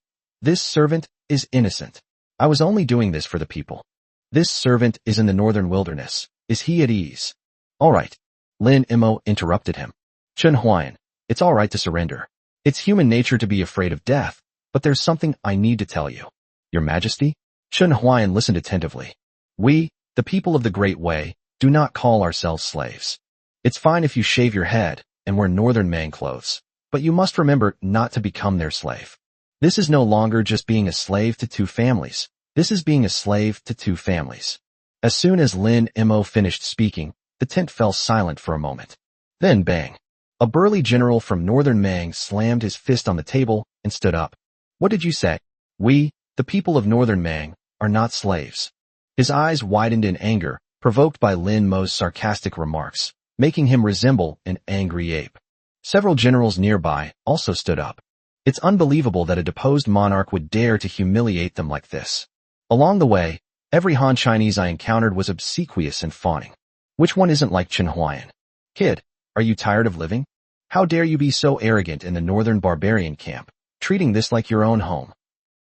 is innocent. I was only doing this for the people. This servant is in the northern wilderness. Is he at ease? All right. Lin Mo interrupted him. Chen Huayan, it's all right to surrender. It's human nature to be afraid of death, but there's something I need to tell you. Your Majesty? Chen Huayan listened attentively. We, the people of the Great Wei, do not call ourselves slaves. It's fine if you shave your head and wear northern man clothes, but you must remember not to become their slave. This is no longer just being a slave to 2 families. This is being a slave to 2 families. As soon as Lin Mo finished speaking, the tent fell silent for a moment. Then bang. A burly general from northern Mang slammed his fist on the table and stood up. What did you say? We, the people of northern Mang, are not slaves. His eyes widened in anger, provoked by Lin Mo's sarcastic remarks, making him resemble an angry ape. Several generals nearby also stood up. It's unbelievable that a deposed monarch would dare to humiliate them like this. Along the way, every Han Chinese I encountered was obsequious and fawning. Which one isn't like Chen Huayan? Kid, are you tired of living? How dare you be so arrogant in the northern barbarian camp, treating this like your own home?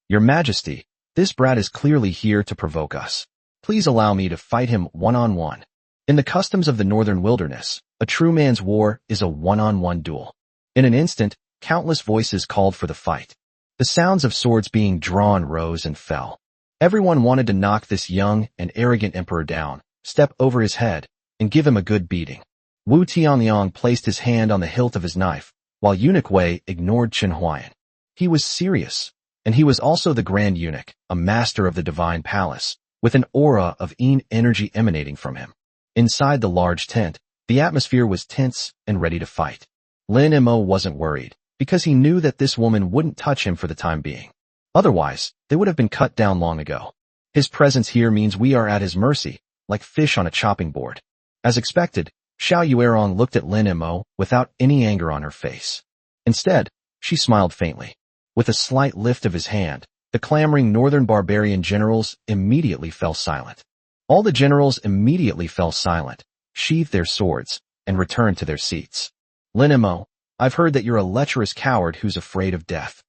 Your Majesty, this brat is clearly here to provoke us. Please allow me to fight him one-on-one. In the customs of the northern wilderness, a true man's war is a one-on-one duel. In an instant, countless voices called for the fight. The sounds of swords being drawn rose and fell. Everyone wanted to knock this young and arrogant emperor down, step over his head, and give him a good beating. Wu Tianliang placed his hand on the hilt of his knife, while Eunuch Wei ignored Chen Huayan. He was serious. And he was also the Grand Eunuch, a master of the divine palace, with an aura of energy emanating from him. Inside the large tent, the atmosphere was tense and ready to fight. Lin Mo wasn't worried, because he knew that this woman wouldn't touch him for the time being. Otherwise, they would have been cut down long ago. His presence here means we are at his mercy, like fish on a chopping board. As expected, Xiao Yuerong looked at Lin Mo without any anger on her face. Instead, she smiled faintly. With a slight lift of his hand, the clamoring northern barbarian generals immediately fell silent. All the generals immediately fell silent, sheathed their swords, and returned to their seats. Lin Mo, I've heard that you're a lecherous coward who's afraid of death.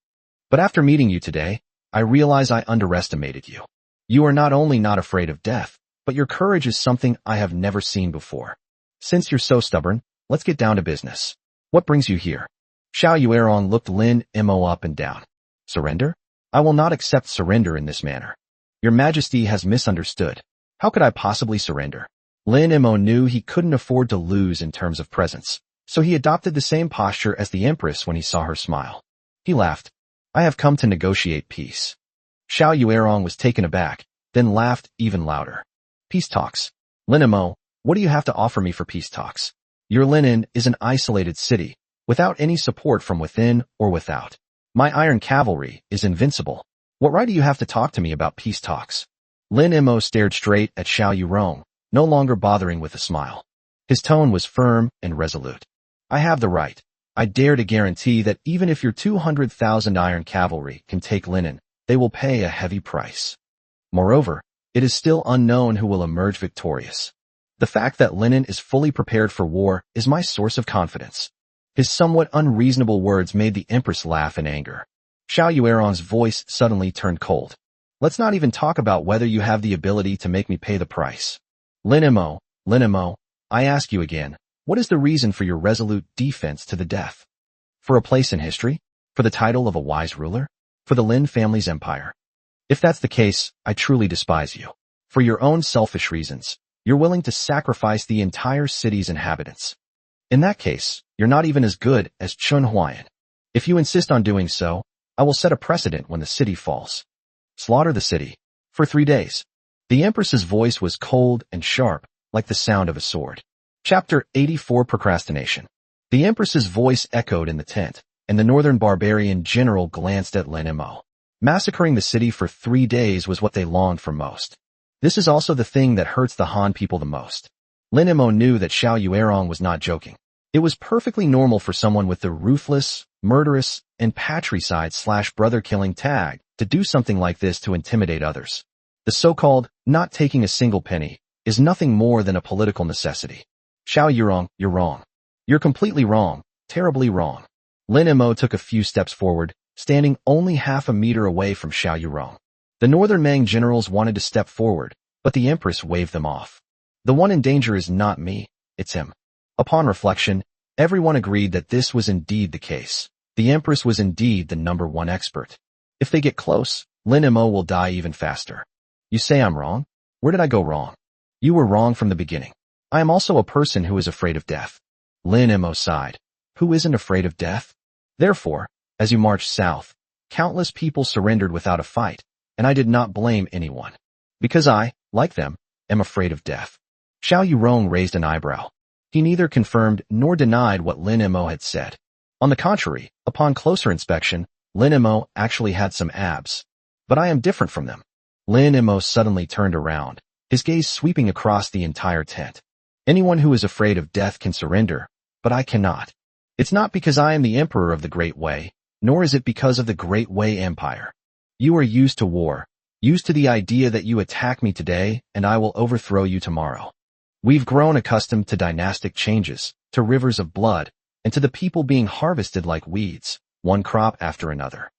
But after meeting you today, I realize I underestimated you. You are not only not afraid of death, but your courage is something I have never seen before. Since you're so stubborn, let's get down to business. What brings you here? Xiao Yuerong looked Lin Mo up and down. Surrender? I will not accept surrender in this manner. Your Majesty has misunderstood. How could I possibly surrender? Lin Mo knew he couldn't afford to lose in terms of presence, so he adopted the same posture as the Empress when he saw her smile. He laughed. I have come to negotiate peace. Xiao Yuerong was taken aback, then laughed even louder. Peace talks. Lin Mo, what do you have to offer me for peace talks? Your Linen is an isolated city, without any support from within or without. My iron cavalry is invincible. What right do you have to talk to me about peace talks? Lin Mo stared straight at Xiao Yuerong, no longer bothering with a smile. His tone was firm and resolute. I have the right. I dare to guarantee that even if your 200,000 iron cavalry can take Linen, they will pay a heavy price. Moreover, it is still unknown who will emerge victorious. The fact that Linen is fully prepared for war is my source of confidence. His somewhat unreasonable words made the Empress laugh in anger. Xiao Yuerong's voice suddenly turned cold. Let's not even talk about whether you have the ability to make me pay the price. Lin Mo, I ask you again, what is the reason for your resolute defense to the death? For a place in history? For the title of a wise ruler? For the Lin family's empire? If that's the case, I truly despise you. For your own selfish reasons, you're willing to sacrifice the entire city's inhabitants. In that case, you're not even as good as Chun Huayan. If you insist on doing so, I will set a precedent when the city falls. Slaughter the city. For 3 days. The Empress's voice was cold and sharp, like the sound of a sword. Chapter 84 Procrastination. The Empress's voice echoed in the tent, and the northern barbarian general glanced at Lin Mo. Massacring the city for 3 days was what they longed for most. This is also the thing that hurts the Han people the most. Lin Mo knew that Xiao Yuerong was not joking. It was perfectly normal for someone with the ruthless, murderous, and patricide/brother-killing tag to do something like this to intimidate others. The so-called not taking a single penny is nothing more than a political necessity. Xiao Yuerong, you're wrong. You're completely wrong, terribly wrong. Lin Mo took a few steps forward, standing only half a meter away from Xiao Yuerong. The northern Mang generals wanted to step forward, but the Empress waved them off. The one in danger is not me, it's him. Upon reflection, everyone agreed that this was indeed the case. The Empress was indeed the #1 expert. If they get close, Lin Mo will die even faster. You say I'm wrong? Where did I go wrong? You were wrong from the beginning. I am also a person who is afraid of death. Lin Mo sighed. Who isn't afraid of death? Therefore, as you marched south, countless people surrendered without a fight, and I did not blame anyone. Because I, like them, am afraid of death. Xiao Yuerong raised an eyebrow. He neither confirmed nor denied what Lin Mo had said. On the contrary, upon closer inspection, Lin Mo actually had some abs. But I am different from them. Lin Mo suddenly turned around, his gaze sweeping across the entire tent. Anyone who is afraid of death can surrender, but I cannot. It's not because I am the emperor of the Great Way, nor is it because of the Great Way Empire. You are used to war, used to the idea that you attack me today and I will overthrow you tomorrow. We've grown accustomed to dynastic changes, to rivers of blood, and to the people being harvested like weeds, one crop after another.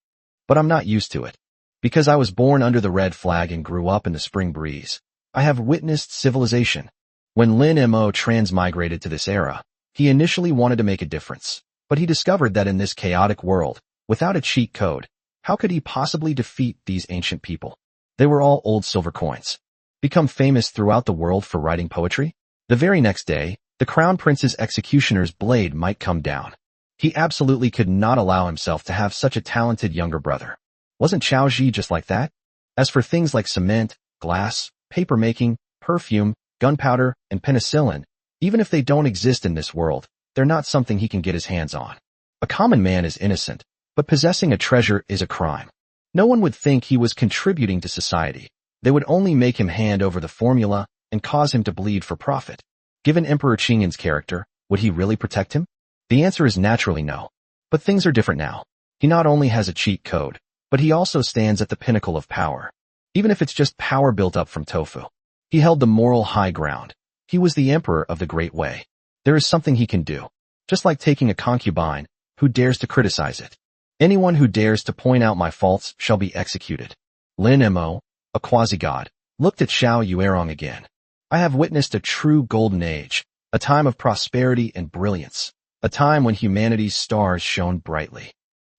But I'm not used to it. Because I was born under the red flag and grew up in the spring breeze, I have witnessed civilization. When Lin Mo transmigrated to this era, he initially wanted to make a difference, but he discovered that in this chaotic world, without a cheat code, how could he possibly defeat these ancient people? They were all old silver coins. Become famous throughout the world for writing poetry? The very next day, the crown prince's executioner's blade might come down. He absolutely could not allow himself to have such a talented younger brother. Wasn't Xiao Ji just like that? As for things like cement, glass, paper making, perfume, gunpowder, and penicillin, even if they don't exist in this world, they're not something he can get his hands on. A common man is innocent, but possessing a treasure is a crime. No one would think he was contributing to society. They would only make him hand over the formula and cause him to bleed for profit. Given Emperor Qingyan's character, would he really protect him? The answer is naturally no. But things are different now. He not only has a cheat code, but he also stands at the pinnacle of power. Even if it's just power built up from tofu. He held the moral high ground. He was the emperor of the Great Way. There is something he can do. Just like taking a concubine, who dares to criticize it. Anyone who dares to point out my faults shall be executed. Lin Mo, a quasi-god, looked at Xiao Yuerong again. I have witnessed a true golden age, a time of prosperity and brilliance, a time when humanity's stars shone brightly.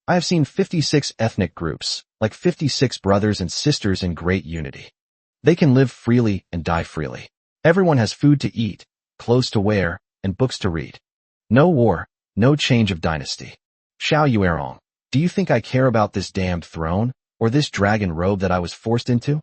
I have seen 56 ethnic groups, like 56 brothers and sisters in great unity. They can live freely and die freely. Everyone has food to eat, clothes to wear, and books to read. No war, no change of dynasty. Xiao Yuerong, do you think I care about this damned throne, or this dragon robe that I was forced into?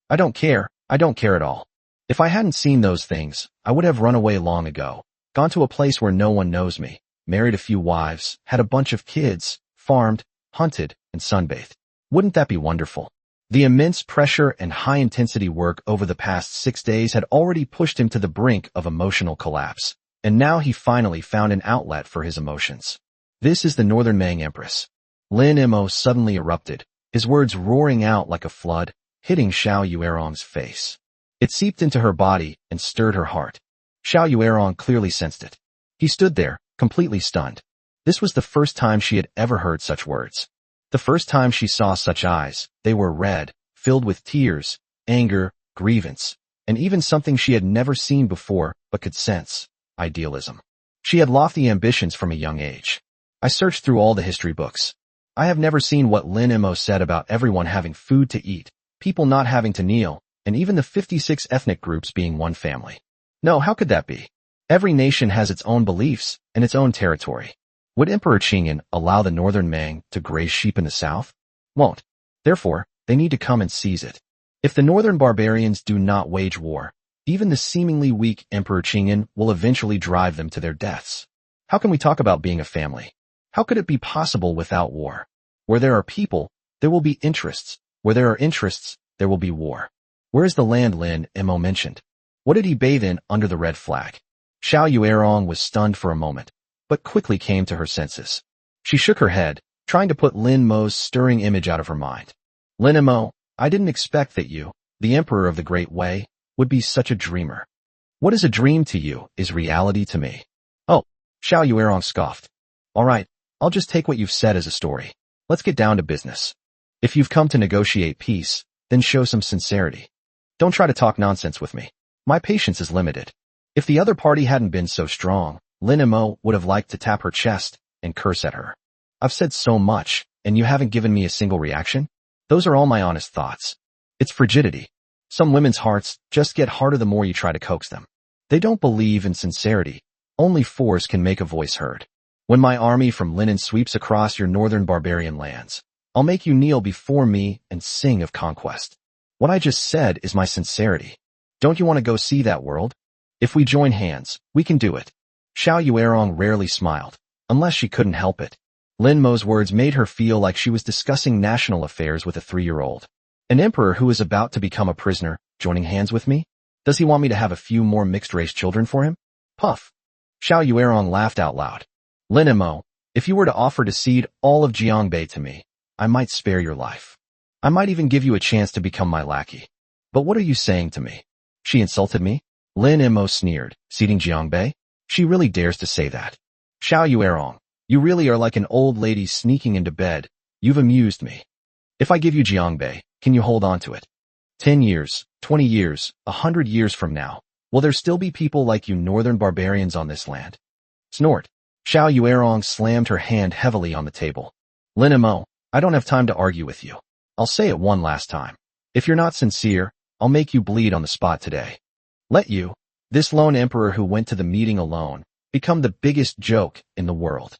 I don't care at all. If I hadn't seen those things, I would have run away long ago, gone to a place where no one knows me, married a few wives, had a bunch of kids, farmed, hunted, and sunbathed. Wouldn't that be wonderful? The immense pressure and high-intensity work over the past 6 days had already pushed him to the brink of emotional collapse, and now he finally found an outlet for his emotions. This is the Northern Mang Empress. Lin Mo suddenly erupted, his words roaring out like a flood, hitting Xiao Yuerong's face. It seeped into her body and stirred her heart. Xiao Yuerong clearly sensed it. He stood there, completely stunned. This was the first time she had ever heard such words. The first time she saw such eyes. They were red, filled with tears, anger, grievance, and even something she had never seen before but could sense, idealism. She had lofty ambitions from a young age. I searched through all the history books. I have never seen what Lin Mo said about everyone having food to eat, people not having to kneel, and even the 56 ethnic groups being one family. No, how could that be? Every nation has its own beliefs and its own territory. Would Emperor Qingyan allow the Northern Mang to graze sheep in the south? Won't. Therefore, they need to come and seize it. If the northern barbarians do not wage war, even the seemingly weak Emperor Qingyan will eventually drive them to their deaths. How can we talk about being a family? How could it be possible without war? Where there are people, there will be interests. Where there are interests, there will be war. Where is the land Lin Mo mentioned? What did he bathe in under the red flag? Xiao Yuerong was stunned for a moment, but quickly came to her senses. She shook her head, trying to put Lin Mo's stirring image out of her mind. Lin Mo, I didn't expect that you, the Emperor of the Great Way, would be such a dreamer. What is a dream to you is reality to me. Oh, Xiao Yuerong scoffed. All right, I'll just take what you've said as a story. Let's get down to business. If you've come to negotiate peace, then show some sincerity. Don't try to talk nonsense with me. My patience is limited. If the other party hadn't been so strong, Lin Mo would have liked to tap her chest and curse at her. I've said so much, and you haven't given me a single reaction? Those are all my honest thoughts. It's frigidity. Some women's hearts just get harder the more you try to coax them. They don't believe in sincerity. Only force can make a voice heard. When my army from Linen sweeps across your northern barbarian lands, I'll make you kneel before me and sing of conquest. What I just said is my sincerity. Don't you want to go see that world? If we join hands, we can do it. Xiao Yuerong rarely smiled, unless she couldn't help it. Lin Mo's words made her feel like she was discussing national affairs with a 3-year-old. An emperor who is about to become a prisoner, joining hands with me? Does he want me to have a few more mixed-race children for him? Puff. Xiao Yuerong laughed out loud. Lin Mo, if you were to offer to cede all of Jiangbei to me, I might spare your life. I might even give you a chance to become my lackey. But what are you saying to me? She insulted me? Lin Mo sneered, ceding Jiangbei? She really dares to say that. Xiao Yuerong, you really are like an old lady sneaking into bed. You've amused me. If I give you Jiangbei, can you hold on to it? 10 years, 20 years, 100 years from now, will there still be people like you northern barbarians on this land? Snort. Xiao Yuerong slammed her hand heavily on the table. Lin Mo, I don't have time to argue with you. I'll say it one last time. If you're not sincere, I'll make you bleed on the spot today. Let you, this lone emperor who went to the meeting alone, become the biggest joke in the world.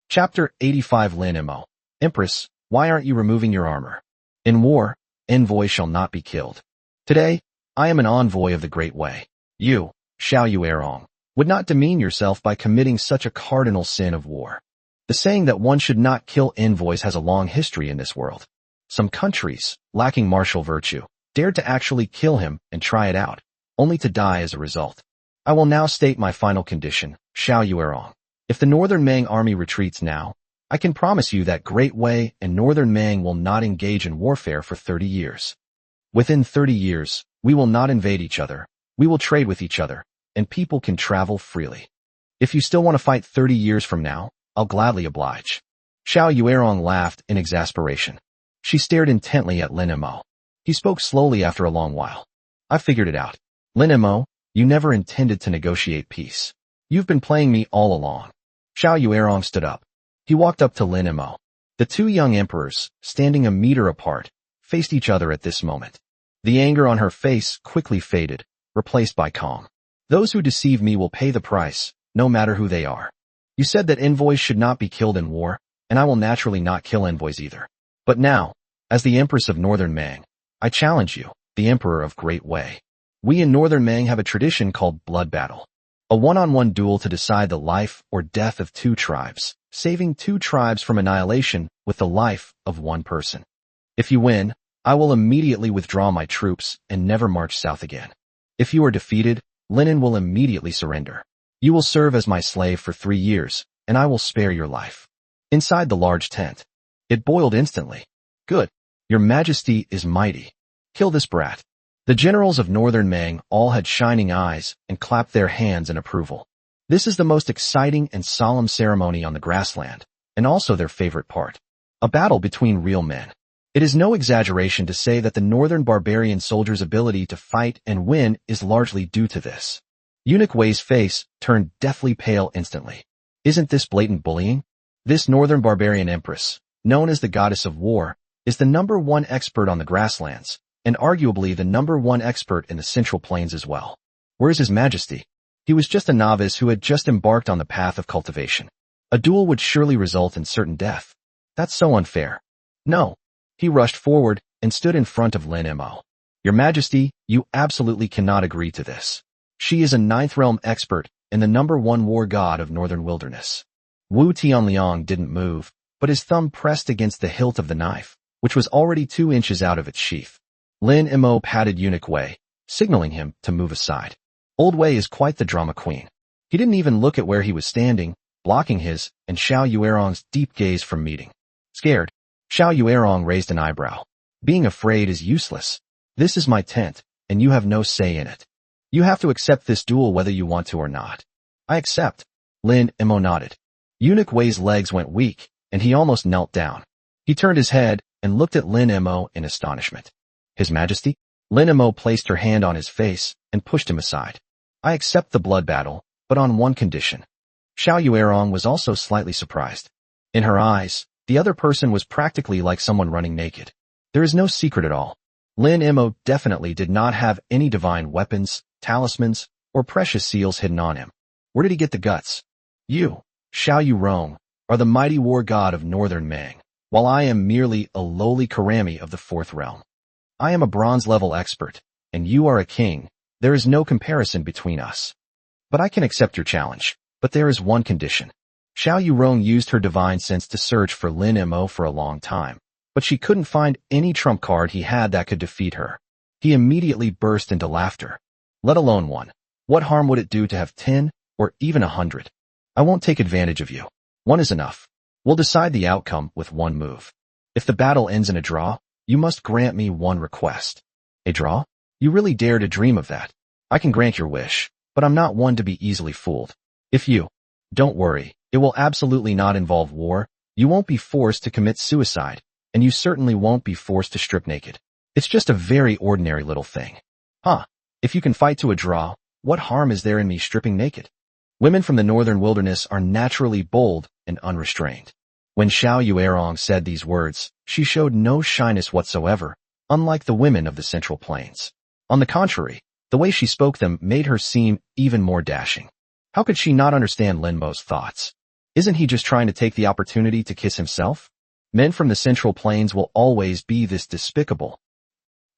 Chapter 85 Lin Mo, Empress, why aren't you removing your armor? In war, envoys shall not be killed. Today, I am an envoy of the Great Way. You, Xiao Yuerong, would not demean yourself by committing such a cardinal sin of war. The saying that one should not kill envoys has a long history in this world. Some countries, lacking martial virtue, dared to actually kill him and try it out, only to die as a result. I will now state my final condition, Xiao Yuerong. If the Northern Mang army retreats now, I can promise you that Great Way and Northern Mang will not engage in warfare for 30 years. Within 30 years, we will not invade each other, we will trade with each other, and people can travel freely. If you still want to fight 30 years from now, I'll gladly oblige. Xiao Yuerong laughed in exasperation. She stared intently at Lin Mo. He spoke slowly after a long while. I figured it out. Lin Mo, you never intended to negotiate peace. You've been playing me all along. Xiao Yuerong stood up. He walked up to Lin Mo. The two young emperors, standing a meter apart, faced each other at this moment. The anger on her face quickly faded, replaced by calm. Those who deceive me will pay the price, no matter who they are. You said that envoys should not be killed in war, and I will naturally not kill envoys either. But now, as the Empress of Northern Mang, I challenge you, the Emperor of Great Way. We in Northern Mang have a tradition called blood battle. A one-on-one duel to decide the life or death of two tribes, saving two tribes from annihilation with the life of one person. If you win, I will immediately withdraw my troops and never march south again. If you are defeated, Linen will immediately surrender. You will serve as my slave for 3 years, and I will spare your life. Inside the large tent, it boiled instantly. Good. Your Majesty is mighty. Kill this brat. The generals of Northern Mang all had shining eyes and clapped their hands in approval. This is the most exciting and solemn ceremony on the grassland, and also their favorite part. A battle between real men. It is no exaggeration to say that the northern barbarian soldier's ability to fight and win is largely due to this. Eunuch Wei's face turned deathly pale instantly. Isn't this blatant bullying? This northern barbarian empress, known as the goddess of war, is the #1 expert on the grasslands, and arguably the #1 expert in the Central Plains as well. Where's His Majesty? He was just a novice who had just embarked on the path of cultivation. A duel would surely result in certain death. That's so unfair. No. He rushed forward and stood in front of Lin Mo. Your Majesty, you absolutely cannot agree to this. She is a 9th realm expert and the #1 war god of Northern Wilderness. Wu Tianliang didn't move, but his thumb pressed against the hilt of the knife, which was already 2 inches out of its sheath. Lin Mo patted Eunuch Wei, signaling him to move aside. Old Wei is quite the drama queen. He didn't even look at where he was standing, blocking his and Xiao Yuerong's deep gaze from meeting. Scared, Xiao Yuerong raised an eyebrow. Being afraid is useless. This is my tent, and you have no say in it. You have to accept this duel whether you want to or not. I accept. Lin Mo nodded. Eunuch Wei's legs went weak, and he almost knelt down. He turned his head and looked at Lin Mo in astonishment. His Majesty? Lin Mo placed her hand on his face and pushed him aside. I accept the blood battle, but on one condition. Xiao Yuerong was also slightly surprised. In her eyes, the other person was practically like someone running naked. There is no secret at all. Lin Mo definitely did not have any divine weapons, talismans, or precious seals hidden on him. Where did he get the guts? You, Xiao Yuerong, are the mighty war god of Northern Mang, while I am merely a lowly Karami of the 4th realm. I am a bronze-level expert, and you are a king. There is no comparison between us. But I can accept your challenge, but there is one condition. Xiao Yuerong used her divine sense to search for Lin Mo for a long time, but she couldn't find any trump card he had that could defeat her. He immediately burst into laughter. Let alone 1. What harm would it do to have 10, or even 100? I won't take advantage of you. 1 is enough. We'll decide the outcome with 1 move. If the battle ends in a draw, you must grant me 1 request. A draw? You really dare to dream of that? I can grant your wish, but I'm not one to be easily fooled. If you... Don't worry, it will absolutely not involve war. You won't be forced to commit suicide, and you certainly won't be forced to strip naked. It's just a very ordinary little thing. Huh. If you can fight to a draw, what harm is there in me stripping naked? Women from the Northern Wilderness are naturally bold and unrestrained. When Xiao Yuerong said these words, she showed no shyness whatsoever, unlike the women of the Central Plains. On the contrary, the way she spoke them made her seem even more dashing. How could she not understand Lin Mo's thoughts? Isn't he just trying to take the opportunity to kiss himself? Men from the Central Plains will always be this despicable.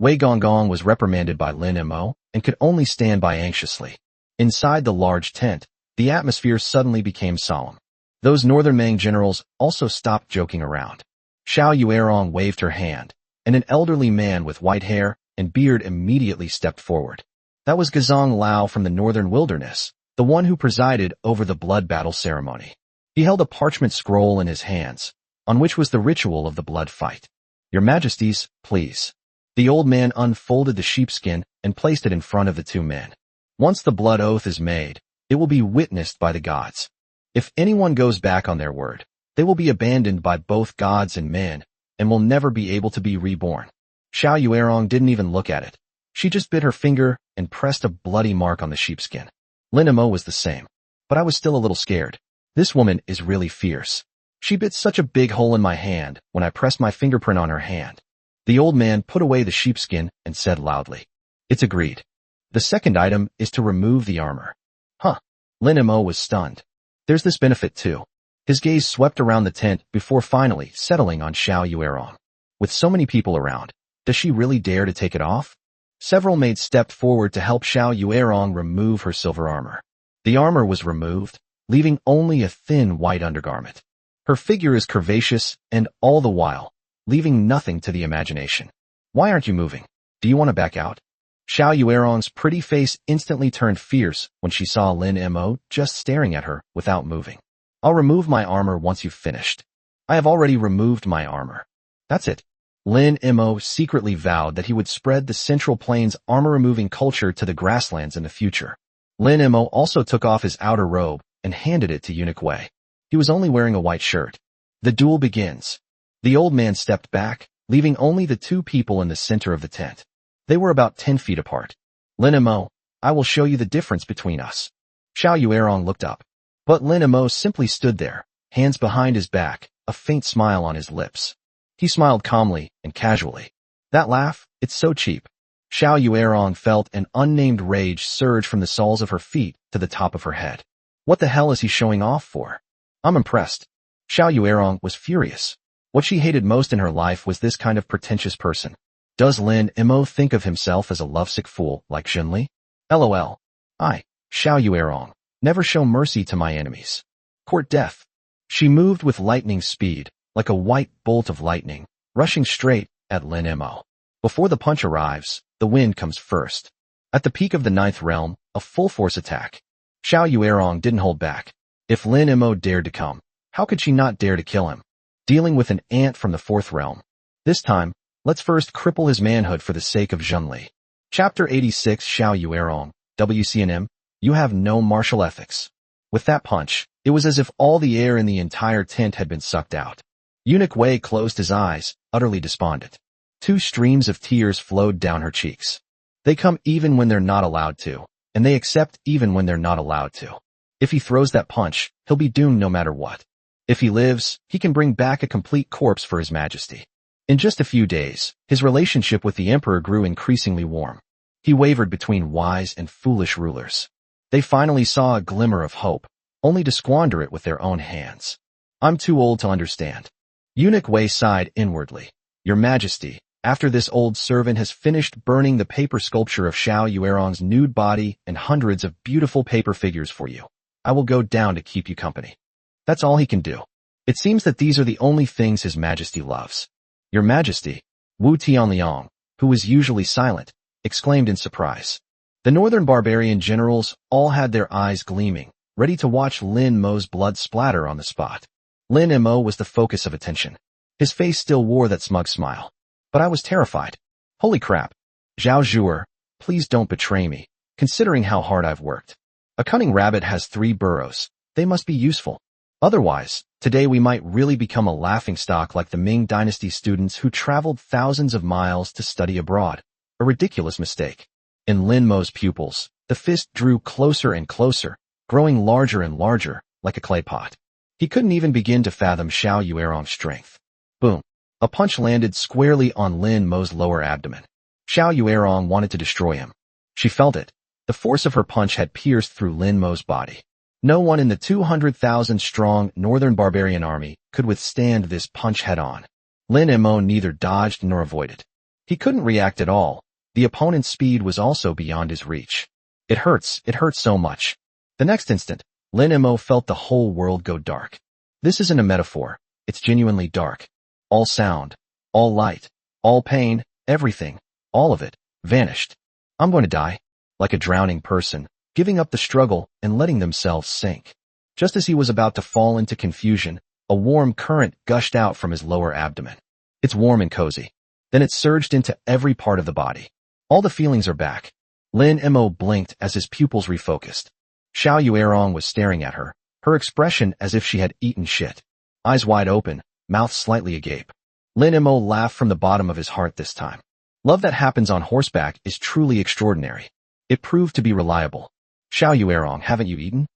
Wei Gonggong was reprimanded by Lin Mo and could only stand by anxiously. Inside the large tent, the atmosphere suddenly became solemn. Those northern Mang generals also stopped joking around. Xiao Yuerong waved her hand, and an elderly man with white hair and beard immediately stepped forward. That was Gazong Lao from the northern wilderness, the one who presided over the blood battle ceremony. He held a parchment scroll in his hands, on which was the ritual of the blood fight. Your Majesties, please. The old man unfolded the sheepskin and placed it in front of the two men. Once the blood oath is made, it will be witnessed by the gods. If anyone goes back on their word, they will be abandoned by both gods and men, and will never be able to be reborn. Xiao Yuerong didn't even look at it. She just bit her finger and pressed a bloody mark on the sheepskin. Lin Mo was the same, but I was still a little scared. This woman is really fierce. She bit such a big hole in my hand when I pressed my fingerprint on her hand. The old man put away the sheepskin and said loudly, "It's agreed. The second item is to remove the armor." Huh. Lin Mo was stunned. There's this benefit too. His gaze swept around the tent before finally settling on Xiao Yuerong. With so many people around, does she really dare to take it off? Several maids stepped forward to help Xiao Yuerong remove her silver armor. The armor was removed, leaving only a thin white undergarment. Her figure is curvaceous and all the while, leaving nothing to the imagination. Why aren't you moving? Do you want to back out? Xiao Yuerong's pretty face instantly turned fierce when she saw Lin Mo just staring at her without moving. I'll remove my armor once you've finished. I have already removed my armor. That's it. Lin Mo secretly vowed that he would spread the Central Plains armor-removing culture to the grasslands in the future. Lin Mo also took off his outer robe and handed it to Eunuch Wei. He was only wearing a white shirt. The duel begins. The old man stepped back, leaving only the two people in the center of the tent. They were about 10 feet apart. Lin Mo, I will show you the difference between us. Xiao Yuerong looked up. But Lin Mo simply stood there, hands behind his back, a faint smile on his lips. He smiled calmly and casually. That laugh, it's so cheap. Xiao Yuerong felt an unnamed rage surge from the soles of her feet to the top of her head. What the hell is he showing off for? I'm impressed. Xiao Yuerong was furious. What she hated most in her life was this kind of pretentious person. Does Lin Mo think of himself as a lovesick fool like Zhenli? LOL. I, Xiao Yuerong, never show mercy to my enemies. Court death. She moved with lightning speed, like a white bolt of lightning, rushing straight at Lin Mo. Before the punch arrives, the wind comes first. At the peak of the 9th realm, a full-force attack. Xiao Yuerong didn't hold back. If Lin Mo dared to come, how could she not dare to kill him? Dealing with an ant from the 4th realm. This time, let's first cripple his manhood for the sake of Zhenli. Chapter 86 Xiao Yuerong, WCNM, you have no martial ethics. With that punch, it was as if all the air in the entire tent had been sucked out. Eunuch Wei closed his eyes, utterly despondent. 2 streams of tears flowed down her cheeks. They come even when they're not allowed to, and they accept even when they're not allowed to. If he throws that punch, he'll be doomed no matter what. If he lives, he can bring back a complete corpse for His Majesty. In just a few days, his relationship with the Emperor grew increasingly warm. He wavered between wise and foolish rulers. They finally saw a glimmer of hope, only to squander it with their own hands. I'm too old to understand. Eunuch Wei sighed inwardly. Your Majesty, after this old servant has finished burning the paper sculpture of Xiao Yuerong's nude body and hundreds of beautiful paper figures for you, I will go down to keep you company. That's all he can do. It seems that these are the only things His Majesty loves. Your Majesty, Wu Tianliang, who was usually silent, exclaimed in surprise. The northern barbarian generals all had their eyes gleaming, ready to watch Lin Mo's blood splatter on the spot. Lin Mo was the focus of attention. His face still wore that smug smile. But I was terrified. Holy crap. Zhao Zhuer, please don't betray me, considering how hard I've worked. A cunning rabbit has 3 burrows. They must be useful. Otherwise, today we might really become a laughingstock like the Ming Dynasty students who traveled thousands of miles to study abroad. A ridiculous mistake. In Lin Mo's pupils, the fist drew closer and closer, growing larger and larger, like a clay pot. He couldn't even begin to fathom Xiao Yuerong's strength. Boom. A punch landed squarely on Lin Mo's lower abdomen. Xiao Yuerong wanted to destroy him. She felt it. The force of her punch had pierced through Lin Mo's body. No one in the 200,000-strong Northern Barbarian army could withstand this punch head-on. Lin Mo neither dodged nor avoided. He couldn't react at all. The opponent's speed was also beyond his reach. It hurts so much. The next instant, Lin Mo felt the whole world go dark. This isn't a metaphor, it's genuinely dark. All sound, all light, all pain, everything, all of it, vanished. I'm going to die. Like a drowning person, giving up the struggle and letting themselves sink. Just as he was about to fall into confusion, a warm current gushed out from his lower abdomen. It's warm and cozy. Then it surged into every part of the body. All the feelings are back. Lin Mo blinked as his pupils refocused. Xiao Yuerong was staring at her, her expression as if she had eaten shit. Eyes wide open, mouth slightly agape. Lin Mo laughed from the bottom of his heart this time. Love that happens on horseback is truly extraordinary. It proved to be reliable. Xiao Yuerong, haven't you eaten?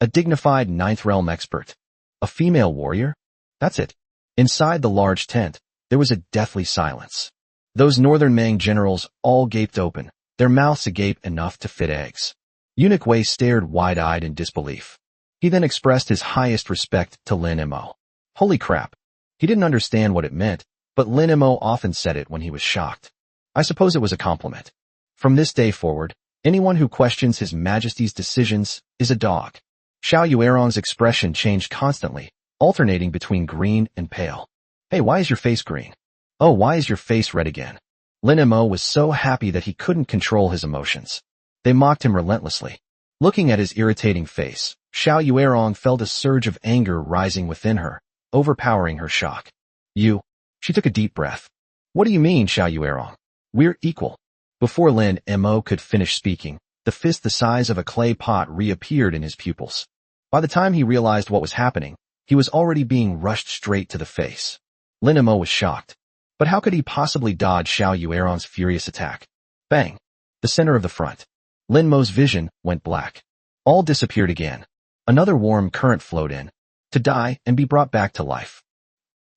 A dignified ninth realm expert. A female warrior? That's it. Inside the large tent, there was a deathly silence. Those northern Mang generals all gaped open, their mouths agape enough to fit eggs. Eunuch Wei stared wide-eyed in disbelief. He then expressed his highest respect to Lin Mo. Holy crap. He didn't understand what it meant, but Lin Mo often said it when he was shocked. I suppose it was a compliment. From this day forward, anyone who questions His Majesty's decisions is a dog. Xiao Yuerong's expression changed constantly, alternating between green and pale. Hey, why is your face green? Oh, why is your face red again? Lin Mo was so happy that he couldn't control his emotions. They mocked him relentlessly. Looking at his irritating face, Xiao Yuerong felt a surge of anger rising within her, overpowering her shock. You. She took a deep breath. What do you mean, Xiao Yuerong? We're equal. Before Lin Mo could finish speaking, the fist the size of a clay pot reappeared in his pupils. By the time he realized what was happening, he was already being rushed straight to the face. Lin Mo was shocked. But how could he possibly dodge Xiao Yuerong's furious attack? Bang! The center of the front. Lin Mo's vision went black. All disappeared again. Another warm current flowed in, to die and be brought back to life.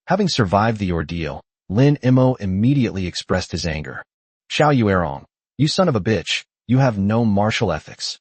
Having survived the ordeal, Lin Mo immediately expressed his anger. Xiao Yuerong, you son of a bitch, you have no martial ethics.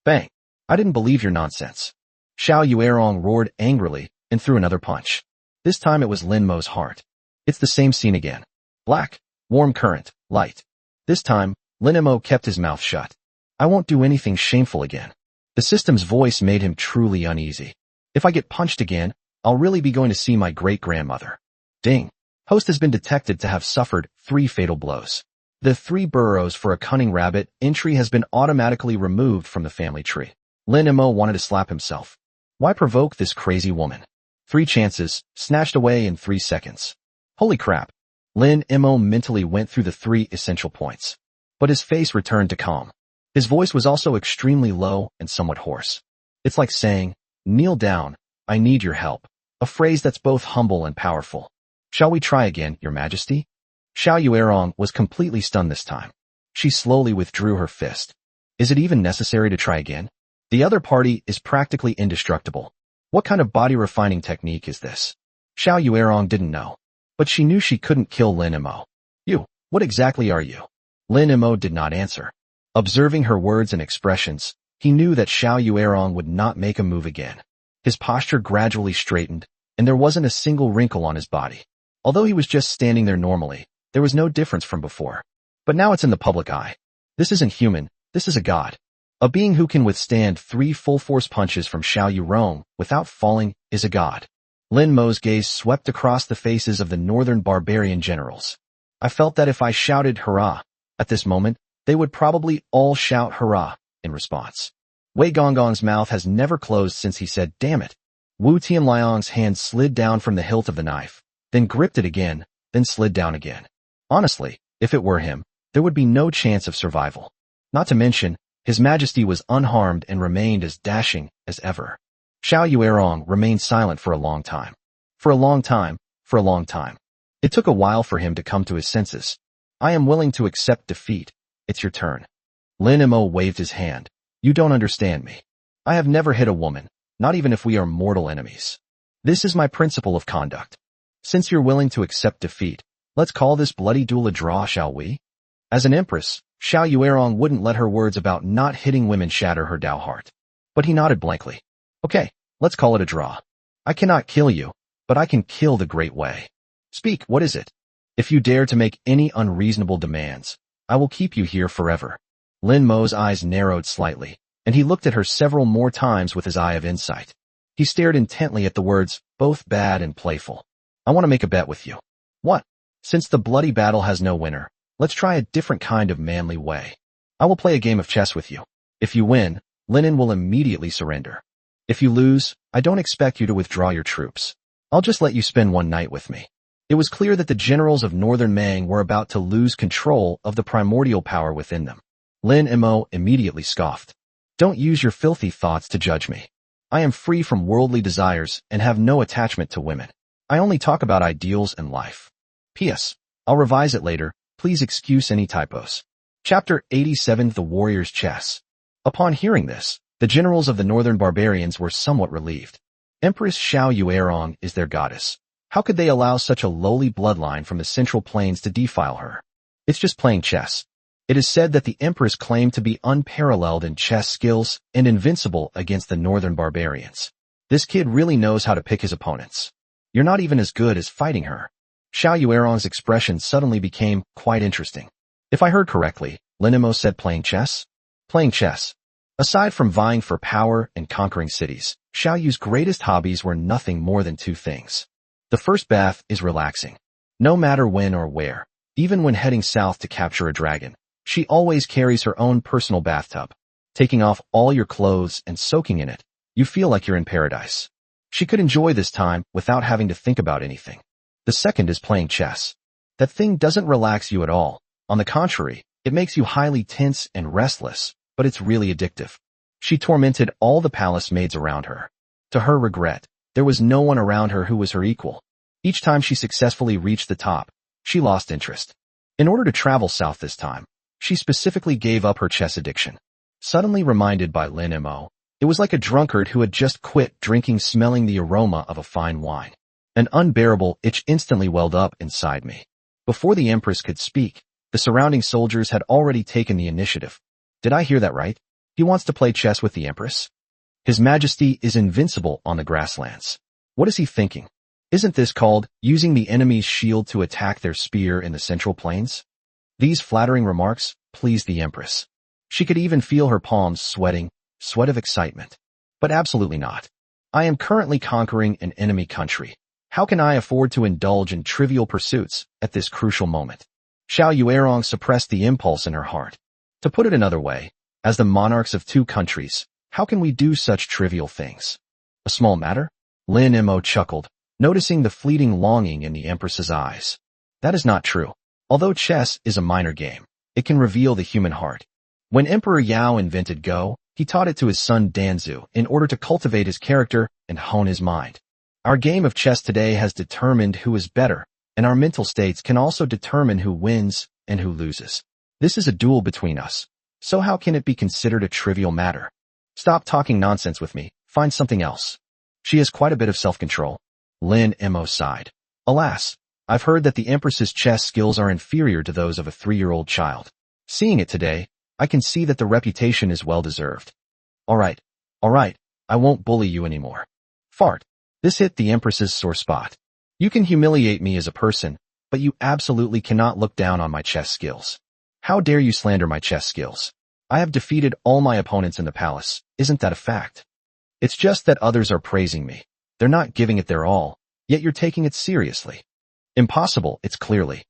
Bang! I didn't believe your nonsense. Xiao Yuerong roared angrily and threw another punch. This time it was Lin Mo's heart. It's the same scene again. Black, warm current, light. This time, Lin Mo kept his mouth shut. I won't do anything shameful again. The system's voice made him truly uneasy. If I get punched again, I'll really be going to see my great-grandmother. Ding. Host has been detected to have suffered 3 fatal blows. The 3 burrows for a cunning rabbit entry has been automatically removed from the family tree. Lin Mo wanted to slap himself. Why provoke this crazy woman? 3 chances, snatched away in 3 seconds. Holy crap. Lin Mo mentally went through the 3 essential points. But his face returned to calm. His voice was also extremely low and somewhat hoarse. It's like saying, kneel down, I need your help. A phrase that's both humble and powerful. Shall we try again, Your Majesty? Xiao Yuerong was completely stunned this time. She slowly withdrew her fist. Is it even necessary to try again? The other party is practically indestructible. What kind of body-refining technique is this? Xiao Yuerong didn't know. But she knew she couldn't kill Lin Mo. You, what exactly are you? Lin Mo did not answer. Observing her words and expressions, he knew that Xiao Yuerong would not make a move again. His posture gradually straightened, and there wasn't a single wrinkle on his body. Although he was just standing there normally, there was no difference from before. But now it's in the public eye. This isn't human, this is a god. A being who can withstand 3 full-force punches from Xiao Yuerong without falling is a god. Lin Mo's gaze swept across the faces of the northern barbarian generals. I felt that if I shouted hurrah at this moment, they would probably all shout hurrah in response. Wei Gonggong's mouth has never closed since he said, damn it. Wu Tianliang's hand slid down from the hilt of the knife, then gripped it again, then slid down again. Honestly, if it were him, there would be no chance of survival. Not to mention, His Majesty was unharmed and remained as dashing as ever. Xiao Yuerong remained silent for a long time. For a long time. It took a while for him to come to his senses. I am willing to accept defeat. It's your turn. Lin Mo waved his hand. You don't understand me. I have never hit a woman, not even if we are mortal enemies. This is my principle of conduct. Since you're willing to accept defeat, let's call this bloody duel a draw, shall we? As an empress, Xiao Yuerong wouldn't let her words about not hitting women shatter her Dao heart. But he nodded blankly. Okay, let's call it a draw. I cannot kill you, but I can kill the Great Way. Speak, what is it? If you dare to make any unreasonable demands, I will keep you here forever. Lin Mo's eyes narrowed slightly, and he looked at her several more times with his eye of insight. He stared intently at the words, both bad and playful. I want to make a bet with you. What? Since the bloody battle has no winner, let's try a different kind of manly way. I will play a game of chess with you. If you win, Linen will immediately surrender. If you lose, I don't expect you to withdraw your troops. I'll just let you spend one night with me. It was clear that the generals of Northern Mang were about to lose control of the primordial power within them. Lin Mo immediately scoffed. Don't use your filthy thoughts to judge me. I am free from worldly desires and have no attachment to women. I only talk about ideals and life. P.S. I'll revise it later. Please excuse any typos. Chapter 87 The Warrior's Chess. Upon hearing this, the generals of the northern barbarians were somewhat relieved. Empress Xiao Yuerong is their goddess. How could they allow such a lowly bloodline from the Central Plains to defile her? It's just playing chess. It is said that the Empress claimed to be unparalleled in chess skills and invincible against the northern barbarians. This kid really knows how to pick his opponents. You're not even as good as fighting her. Xiao Yuerong's expression suddenly became quite interesting. If I heard correctly, Linimo said playing chess? Playing chess. Aside from vying for power and conquering cities, Xiao Yu's greatest hobbies were nothing more than two things. The first bath is relaxing. No matter when or where, even when heading south to capture a dragon, she always carries her own personal bathtub. Taking off all your clothes and soaking in it, you feel like you're in paradise. She could enjoy this time without having to think about anything. The second is playing chess. That thing doesn't relax you at all. On the contrary, it makes you highly tense and restless, but it's really addictive. She tormented all the palace maids around her. To her regret, there was no one around her who was her equal. Each time she successfully reached the top, she lost interest. In order to travel south this time, she specifically gave up her chess addiction. Suddenly reminded by Lin Mo, it was like a drunkard who had just quit drinking smelling the aroma of a fine wine. An unbearable itch instantly welled up inside me. Before the Empress could speak, the surrounding soldiers had already taken the initiative. Did I hear that right? He wants to play chess with the Empress? His Majesty is invincible on the grasslands. What is he thinking? Isn't this called using the enemy's shield to attack their spear in the Central Plains? These flattering remarks pleased the Empress. She could even feel her palms sweating, sweat of excitement. But absolutely not. I am currently conquering an enemy country. How can I afford to indulge in trivial pursuits at this crucial moment? Xiao Yuerong suppressed the impulse in her heart. To put it another way, as the monarchs of two countries, how can we do such trivial things? A small matter? Lin Mo chuckled, noticing the fleeting longing in the Empress's eyes. That is not true. Although chess is a minor game, it can reveal the human heart. When Emperor Yao invented Go, he taught it to his son Danzu in order to cultivate his character and hone his mind. Our game of chess today has determined who is better, and our mental states can also determine who wins and who loses. This is a duel between us. So how can it be considered a trivial matter? Stop talking nonsense with me. Find something else. She has quite a bit of self-control. Lin Mo sighed. Alas, I've heard that the Empress's chess skills are inferior to those of a 3-year-old child. Seeing it today, I can see that the reputation is well-deserved. All right, I won't bully you anymore. Fart. This hit the Empress's sore spot. You can humiliate me as a person, but you absolutely cannot look down on my chess skills. How dare you slander my chess skills? I have defeated all my opponents in the palace. Isn't that a fact? It's just that others are praising me. They're not giving it their all, yet you're taking it seriously. Impossible, it's clearly.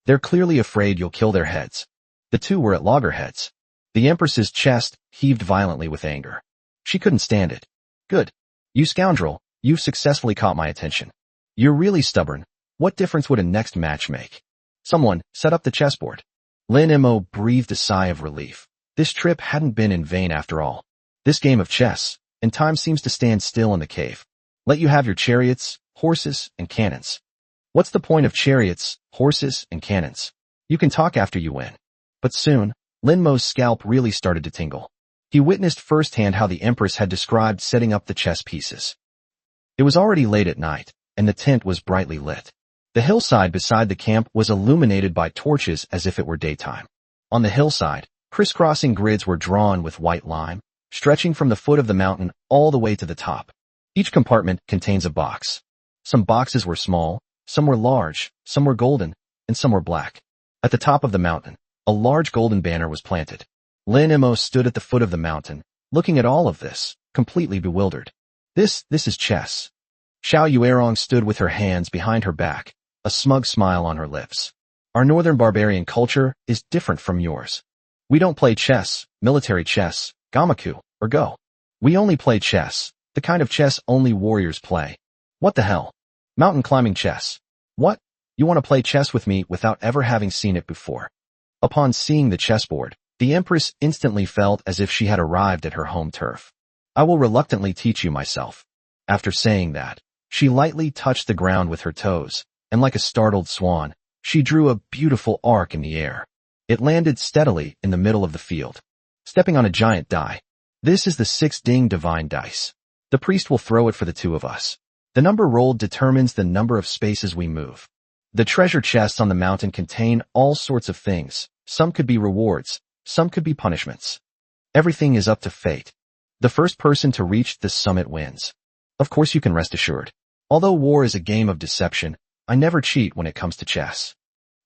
They're clearly afraid you'll kill their heads. The two were at loggerheads. The Empress's chest heaved violently with anger. She couldn't stand it. Good. You scoundrel, you've successfully caught my attention. You're really stubborn. What difference would a next match make? Someone, set up the chessboard. Lin Mo breathed a sigh of relief. This trip hadn't been in vain after all. This game of chess, and time seems to stand still in the cave. Let you have your chariots, horses, and cannons. What's the point of chariots, horses, and cannons? You can talk after you win. But soon, Lin Mo's scalp really started to tingle. He witnessed firsthand how the Empress had described setting up the chess pieces. It was already late at night, and the tent was brightly lit. The hillside beside the camp was illuminated by torches as if it were daytime. On the hillside, crisscrossing grids were drawn with white lime, stretching from the foot of the mountain all the way to the top. Each compartment contains a box. Some boxes were small, some were large, some were golden, and some were black. At the top of the mountain, a large golden banner was planted. Lin Mo stood at the foot of the mountain, looking at all of this, completely bewildered. This is chess. Xiao Yuerong stood with her hands behind her back, a smug smile on her lips. Our northern barbarian culture is different from yours. We don't play chess, military chess, Gamaku, or Go. We only play chess, the kind of chess only warriors play. What the hell? Mountain climbing chess. What? You want to play chess with me without ever having seen it before? Upon seeing the chessboard, the Empress instantly felt as if she had arrived at her home turf. I will reluctantly teach you myself. After saying that, she lightly touched the ground with her toes, and like a startled swan, she drew a beautiful arc in the air. It landed steadily in the middle of the field, stepping on a giant die. This is the 6 Ding Divine Dice. The priest will throw it for the two of us. The number rolled determines the number of spaces we move. The treasure chests on the mountain contain all sorts of things. Some could be rewards, some could be punishments. Everything is up to fate. The first person to reach the summit wins. Of course you can rest assured. Although war is a game of deception, I never cheat when it comes to chess.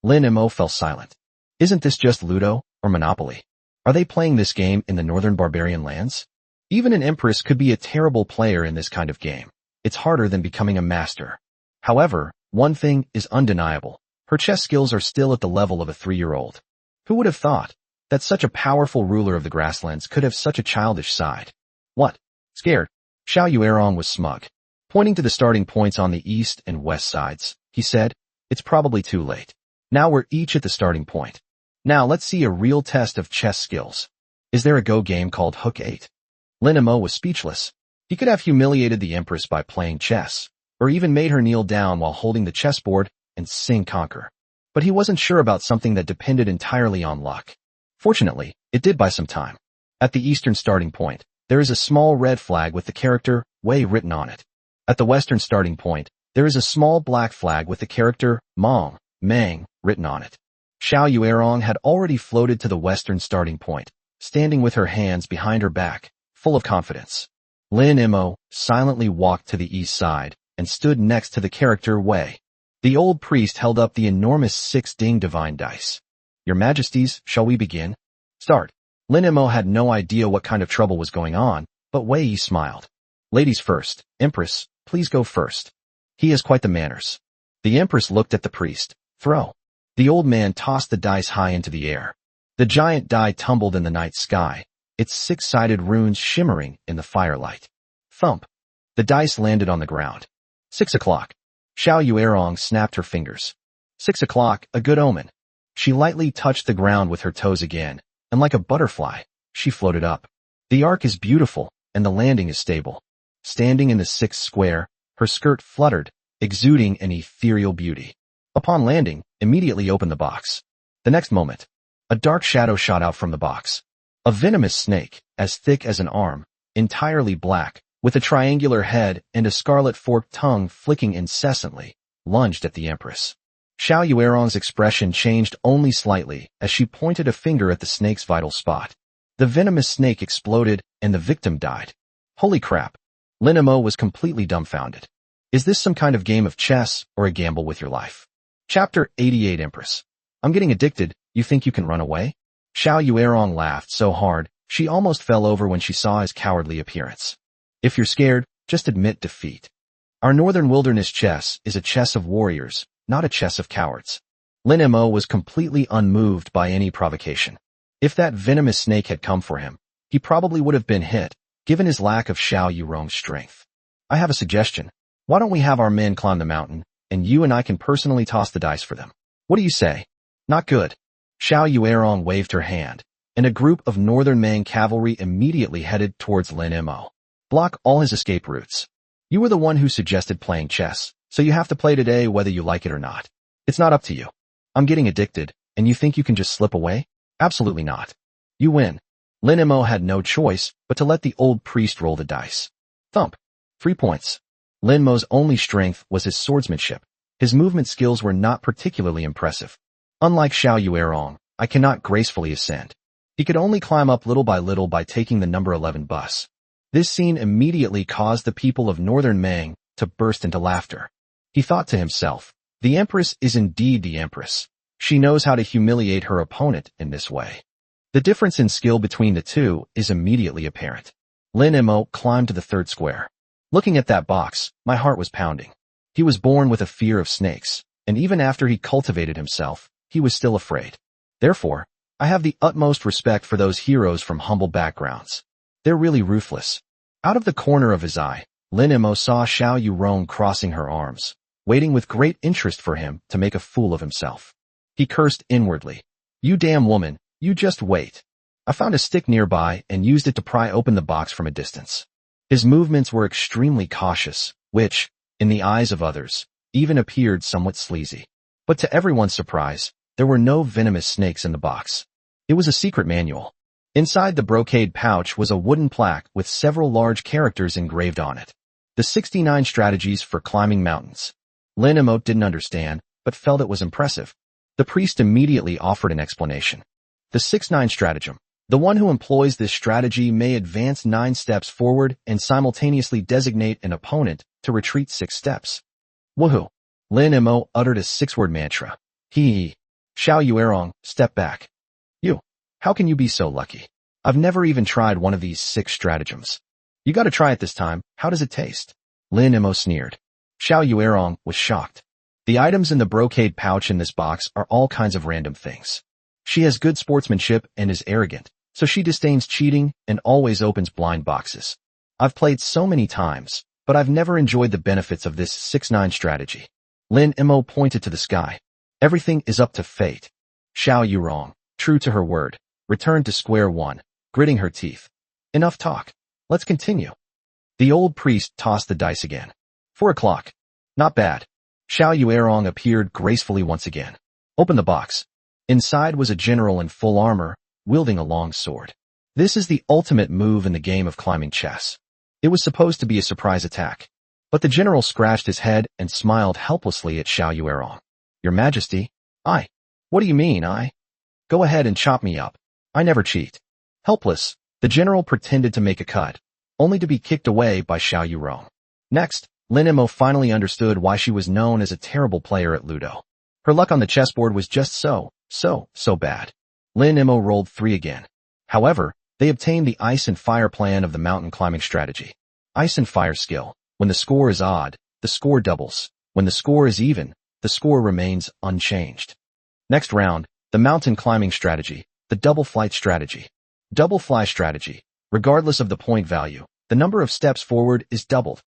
Lin Mo fell silent. Isn't this just Ludo or Monopoly? Are they playing this game in the northern barbarian lands? Even an empress could be a terrible player in this kind of game. It's harder than becoming a master. However, one thing is undeniable. Her chess skills are still at the level of a 3-year-old. Who would have thought that such a powerful ruler of the grasslands could have such a childish side? What? Scared? Xiao Yuerong was smug. Pointing to the starting points on the east and west sides, he said, it's probably too late. Now we're each at the starting point. Now let's see a real test of chess skills. Is there a Go game called Hook 8? Lin Mo was speechless. He could have humiliated the Empress by playing chess, or even made her kneel down while holding the chessboard and sing Conquer. But he wasn't sure about something that depended entirely on luck. Fortunately, it did buy some time. At the eastern starting point, there is a small red flag with the character Wei written on it. At the western starting point, there is a small black flag with the character Mang written on it. Xiao Yuerong had already floated to the western starting point, standing with her hands behind her back, full of confidence. Lin Mo silently walked to the east side and stood next to the character Wei. The old priest held up the enormous 6 Ding Divine Dice. Your Majesties, shall we begin? Start. Lin Mo had no idea what kind of trouble was going on, but Wei smiled. Ladies first. Empress, please go first. He has quite the manners. The Empress looked at the priest. Throw. The old man tossed the dice high into the air. The giant die tumbled in the night sky, its 6-sided runes shimmering in the firelight. Thump. The dice landed on the ground. 6 o'clock. Xiao Yuerong snapped her fingers. 6 o'clock, a good omen. She lightly touched the ground with her toes again, and like a butterfly, she floated up. The arc is beautiful, and the landing is stable. Standing in the 6th square, her skirt fluttered, exuding an ethereal beauty. Upon landing, immediately open the box. The next moment, a dark shadow shot out from the box. A venomous snake, as thick as an arm, entirely black, with a triangular head and a scarlet forked tongue flicking incessantly, lunged at the Empress. Xiao Yuerong's expression changed only slightly as she pointed a finger at the snake's vital spot. The venomous snake exploded and the victim died. Holy crap! Lin Mo was completely dumbfounded. Is this some kind of game of chess or a gamble with your life? Chapter 88 Empress. I'm getting addicted, you think you can run away? Xiao Yuerong laughed so hard, she almost fell over when she saw his cowardly appearance. If you're scared, just admit defeat. Our northern wilderness chess is a chess of warriors, not a chess of cowards. Lin Mo was completely unmoved by any provocation. If that venomous snake had come for him, he probably would have been hit, given his lack of Xiao Yuerong's strength. I have a suggestion. Why don't we have our men climb the mountain, and you and I can personally toss the dice for them? What do you say? Not good. Xiao Yuerong waved her hand, and a group of northern Mang cavalry immediately headed towards Lin Mo. Block all his escape routes. You were the one who suggested playing chess, so you have to play today whether you like it or not. It's not up to you. I'm getting addicted, and you think you can just slip away? Absolutely not. You win. Lin Mo had no choice but to let the old priest roll the dice. Thump. 3 points. Lin Mo's only strength was his swordsmanship. His movement skills were not particularly impressive. Unlike Xiao Yuerong, I cannot gracefully ascend. He could only climb up little by taking the number 11 bus. This scene immediately caused the people of Northern Mang to burst into laughter. He thought to himself, the Empress is indeed the Empress. She knows how to humiliate her opponent in this way. The difference in skill between the two is immediately apparent. Lin Mo climbed to the third square. Looking at that box, my heart was pounding. He was born with a fear of snakes, and even after he cultivated himself, he was still afraid. Therefore, I have the utmost respect for those heroes from humble backgrounds. They're really ruthless. Out of the corner of his eye, Lin Mo saw Xiao Yurong crossing her arms, waiting with great interest for him to make a fool of himself. He cursed inwardly. You damn woman, you just wait. I found a stick nearby and used it to pry open the box from a distance. His movements were extremely cautious, which, in the eyes of others, even appeared somewhat sleazy. But to everyone's surprise, there were no venomous snakes in the box. It was a secret manual. Inside the brocade pouch was a wooden plaque with several large characters engraved on it. The 69 strategies for climbing mountains. Lin Mo didn't understand, but felt it was impressive. The priest immediately offered an explanation. The 6-9 stratagem. The one who employs this strategy may advance 9 steps forward and simultaneously designate an opponent to retreat 6 steps. Woohoo! Lin Mo uttered a 6-word mantra. Hee. Xiao Yuerong, step back. You. How can you be so lucky? I've never even tried one of these 6 stratagems. You gotta try it this time. How does it taste? Lin Mo sneered. Xiao Yuerong was shocked. The items in the brocade pouch in this box are all kinds of random things. She has good sportsmanship and is arrogant, so she disdains cheating and always opens blind boxes. I've played so many times, but I've never enjoyed the benefits of this 6-9 strategy. Lin Mo pointed to the sky. Everything is up to fate. Xiao Yurong, true to her word, returned to square one, gritting her teeth. Enough talk. Let's continue. The old priest tossed the dice again. 4 o'clock. Not bad. Xiao Yuerong appeared gracefully once again. Open the box. Inside was a general in full armor, wielding a long sword. This is the ultimate move in the game of climbing chess. It was supposed to be a surprise attack. But the general scratched his head and smiled helplessly at Xiao Yuerong. Your Majesty? I. What do you mean, I? Go ahead and chop me up. I never cheat. Helpless, the general pretended to make a cut, only to be kicked away by Xiao Yurong. Next, Lin Mo finally understood why she was known as a terrible player at Ludo. Her luck on the chessboard was just so bad. Lin Mo rolled 3 again. However, they obtained the ice and fire plan of the mountain climbing strategy. Ice and fire skill. When the score is odd, the score doubles. When the score is even, the score remains unchanged. Next round, the mountain climbing strategy, the double flight strategy. Double fly strategy. Regardless of the point value, the number of steps forward is doubled.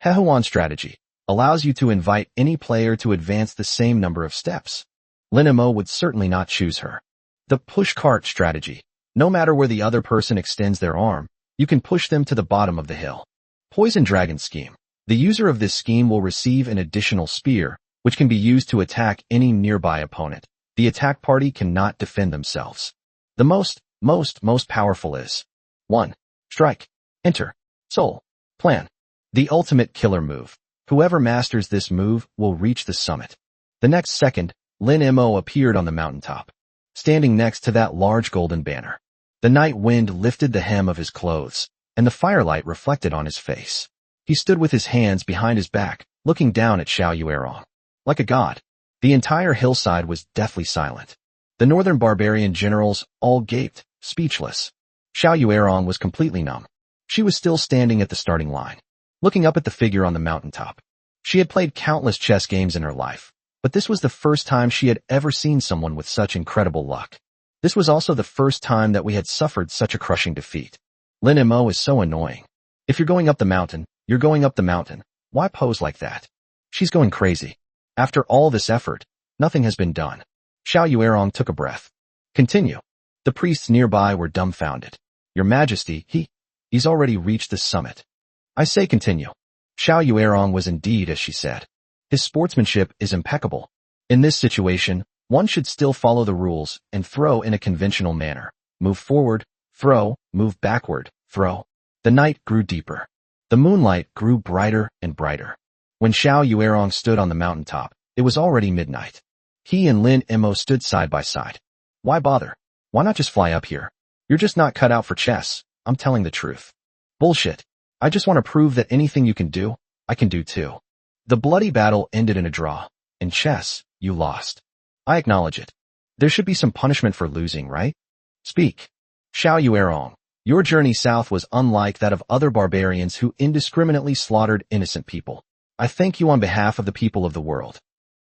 Hehuan strategy allows you to invite any player to advance the same number of steps. Lin Mo would certainly not choose her. The push cart strategy. No matter where the other person extends their arm, you can push them to the bottom of the hill. Poison dragon scheme. The user of this scheme will receive an additional spear, which can be used to attack any nearby opponent. The attack party cannot defend themselves. The most powerful is 1. Strike. Enter. Soul. Plan. The ultimate killer move. Whoever masters this move will reach the summit. The next second, Lin Mo appeared on the mountaintop, standing next to that large golden banner. The night wind lifted the hem of his clothes, and the firelight reflected on his face. He stood with his hands behind his back, looking down at Xiao Yuerong. Like a god. The entire hillside was deathly silent. The northern barbarian generals all gaped, speechless. Xiao Yuerong was completely numb. She was still standing at the starting line, looking up at the figure on the mountaintop. She had played countless chess games in her life, but this was the first time she had ever seen someone with such incredible luck. This was also the first time that we had suffered such a crushing defeat. Lin Mo is so annoying. If you're going up the mountain, you're going up the mountain. Why pose like that? She's going crazy. After all this effort, nothing has been done. Xiao Yuerong took a breath. Continue. The priests nearby were dumbfounded. Your Majesty, he's already reached the summit. I say continue. Xiao Yuerong was indeed as she said. His sportsmanship is impeccable. In this situation, one should still follow the rules and throw in a conventional manner. Move forward, throw, move backward, throw. The night grew deeper. The moonlight grew brighter and brighter. When Xiao Yuerong stood on the mountaintop, it was already midnight. He and Lin Mo stood side by side. Why bother? Why not just fly up here? You're just not cut out for chess. I'm telling the truth. Bullshit. I just want to prove that anything you can do, I can do too. The bloody battle ended in a draw. In chess, you lost. I acknowledge it. There should be some punishment for losing, right? Speak. Xiao Yuerong, your journey south was unlike that of other barbarians who indiscriminately slaughtered innocent people. I thank you on behalf of the people of the world.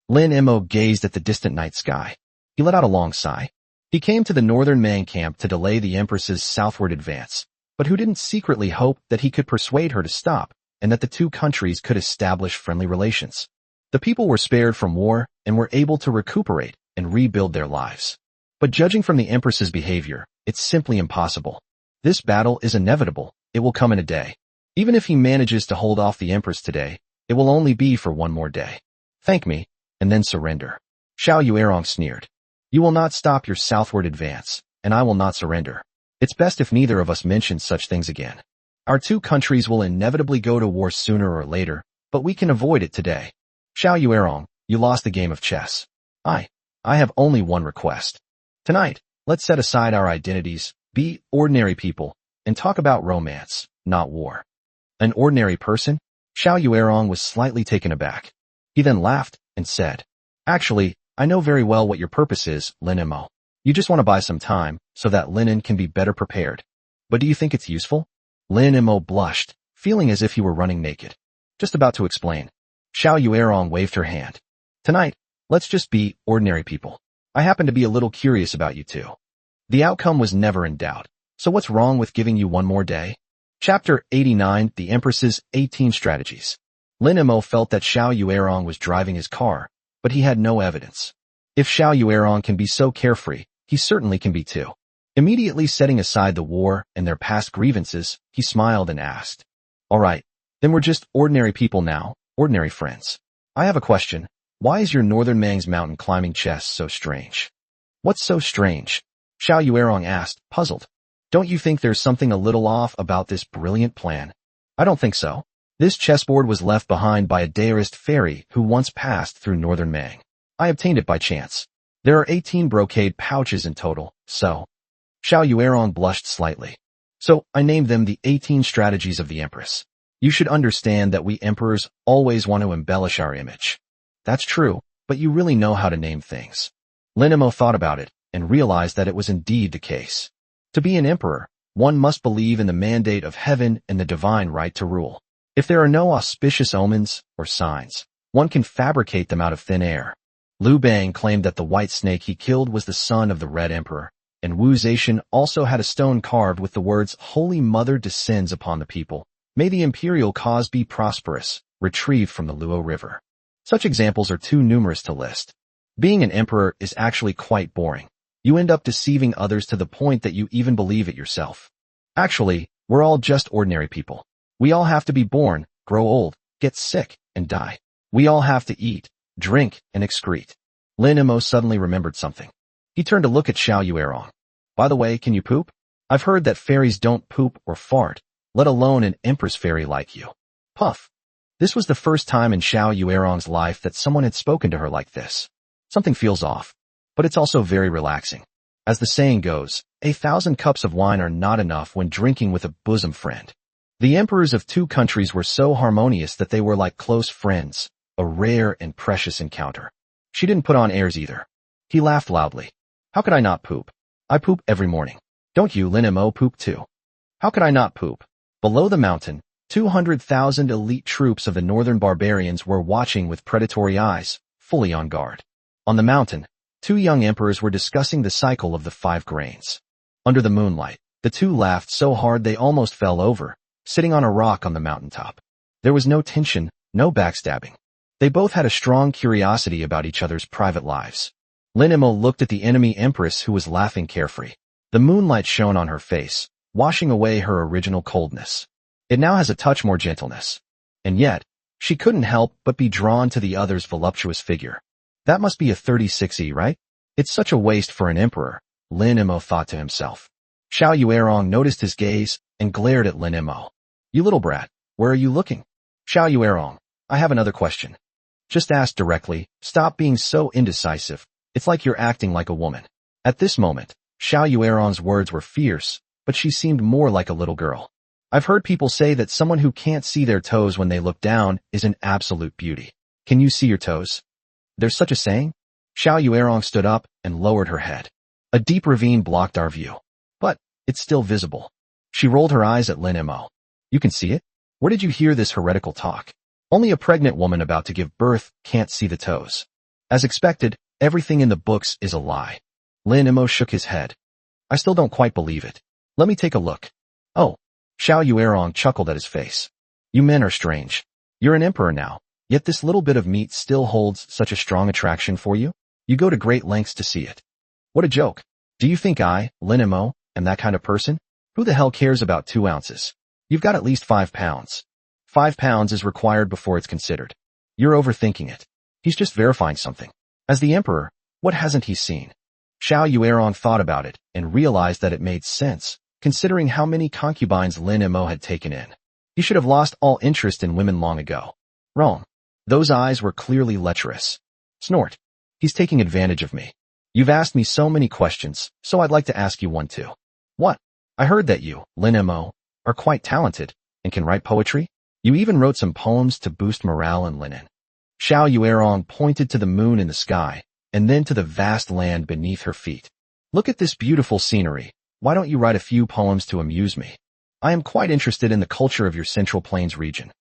Lin Mo gazed at the distant night sky. He let out a long sigh. He came to the northern Mang camp to delay the Empress's southward advance, but who didn't secretly hope that he could persuade her to stop and that the two countries could establish friendly relations. The people were spared from war and were able to recuperate and rebuild their lives. But judging from the Empress's behavior, it's simply impossible. This battle is inevitable. It will come in a day. Even if he manages to hold off the Empress today, it will only be for one more day. Thank me, and then surrender. Xiao Yuerong sneered. You will not stop your southward advance, and I will not surrender. It's best if neither of us mentions such things again. Our two countries will inevitably go to war sooner or later, but we can avoid it today. Xiao Yuerong, you lost the game of chess. I have only one request. Tonight, let's set aside our identities, be ordinary people, and talk about romance, not war. An ordinary person? Xiao Yuerong was slightly taken aback. He then laughed and said, Actually, I know very well what your purpose is, Lin Mo. You just want to buy some time so that Linen can be better prepared. But do you think it's useful? Lin Mo blushed, feeling as if he were running naked. Just about to explain. Xiao Yuerong waved her hand. Tonight, let's just be ordinary people. I happen to be a little curious about you two. The outcome was never in doubt, so what's wrong with giving you one more day? Chapter 89, The Empress's 18 Strategies. Lin Mo felt that Xiao Yuerong was driving his car, but he had no evidence. If Xiao Yuerong can be so carefree, he certainly can be too. Immediately setting aside the war and their past grievances, he smiled and asked, All right, then we're just ordinary people now, ordinary friends. I have a question. Why is your Northern Mang's mountain climbing chess so strange? What's so strange? Xiao Yuerong asked, puzzled. Don't you think there's something a little off about this brilliant plan? I don't think so. This chessboard was left behind by a Daoist fairy who once passed through Northern Mang. I obtained it by chance. There are 18 brocade pouches in total, so... Xiao Yuerong blushed slightly. So, I named them the 18 Strategies of the Empress. You should understand that we emperors always want to embellish our image. That's true, but you really know how to name things. Lin Mo thought about it and realized that it was indeed the case. To be an emperor, one must believe in the mandate of heaven and the divine right to rule. If there are no auspicious omens or signs, one can fabricate them out of thin air. Liu Bang claimed that the white snake he killed was the son of the Red Emperor, and Wu Zetian also had a stone carved with the words, Holy Mother descends upon the people. May the imperial cause be prosperous, retrieved from the Luo River. Such examples are too numerous to list. Being an emperor is actually quite boring. You end up deceiving others to the point that you even believe it yourself. Actually, we're all just ordinary people. We all have to be born, grow old, get sick, and die. We all have to eat, drink, and excrete. Lin Mo suddenly remembered something. He turned to look at Xiao Yuerong. By the way, can you poop? I've heard that fairies don't poop or fart, let alone an empress fairy like you. Puff. This was the first time in Xiao Yuerong's life that someone had spoken to her like this. Something feels off, but it's also very relaxing. As the saying goes, 1,000 cups of wine are not enough when drinking with a bosom friend. The emperors of two countries were so harmonious that they were like close friends, a rare and precious encounter. She didn't put on airs either. He laughed loudly. How could I not poop? I poop every morning. Don't you, Lin Mo, poop too? How could I not poop? Below the mountain, 200,000 elite troops of the northern barbarians were watching with predatory eyes, fully on guard. On the mountain, two young emperors were discussing the cycle of the 5 grains. Under the moonlight, the two laughed so hard they almost fell over, sitting on a rock on the mountaintop. There was no tension, no backstabbing. They both had a strong curiosity about each other's private lives. Lin Mo looked at the enemy empress who was laughing carefree. The moonlight shone on her face, washing away her original coldness. It now has a touch more gentleness. And yet, she couldn't help but be drawn to the other's voluptuous figure. That must be a 36E, right? It's such a waste for an emperor, Lin Mo thought to himself. Xiao Yuerong noticed his gaze and glared at Lin Mo. You little brat, where are you looking? Xiao Yuerong, I have another question. Just ask directly, stop being so indecisive. It's like you're acting like a woman. At this moment, Xiao Yuerong's words were fierce, but she seemed more like a little girl. I've heard people say that someone who can't see their toes when they look down is an absolute beauty. Can you see your toes? There's such a saying? Xiao Yuerong stood up and lowered her head. A deep ravine blocked our view. But it's still visible. She rolled her eyes at Lin Mo. You can see it? Where did you hear this heretical talk? Only a pregnant woman about to give birth can't see the toes. As expected, everything in the books is a lie. Lin Mo shook his head. I still don't quite believe it. Let me take a look. Oh. Xiao Yuerong chuckled at his face. You men are strange. You're an emperor now, yet this little bit of meat still holds such a strong attraction for you? You go to great lengths to see it. What a joke. Do you think I, Lin Mo, am that kind of person? Who the hell cares about 2 ounces? You've got at least 5 pounds. 5 pounds is required before it's considered. You're overthinking it. He's just verifying something. As the emperor, what hasn't he seen? Xiao Yuerong thought about it and realized that it made sense, considering how many concubines Lin Mo had taken in. He should have lost all interest in women long ago. Wrong. Those eyes were clearly lecherous. Snort. He's taking advantage of me. You've asked me so many questions, so I'd like to ask you one too. What? I heard that you, Lin Mo, are quite talented and can write poetry. You even wrote some poems to boost morale in Linen. Xiao Yuerong pointed to the moon in the sky and then to the vast land beneath her feet. Look at this beautiful scenery. Why don't you write a few poems to amuse me? I am quite interested in the culture of your Central Plains region.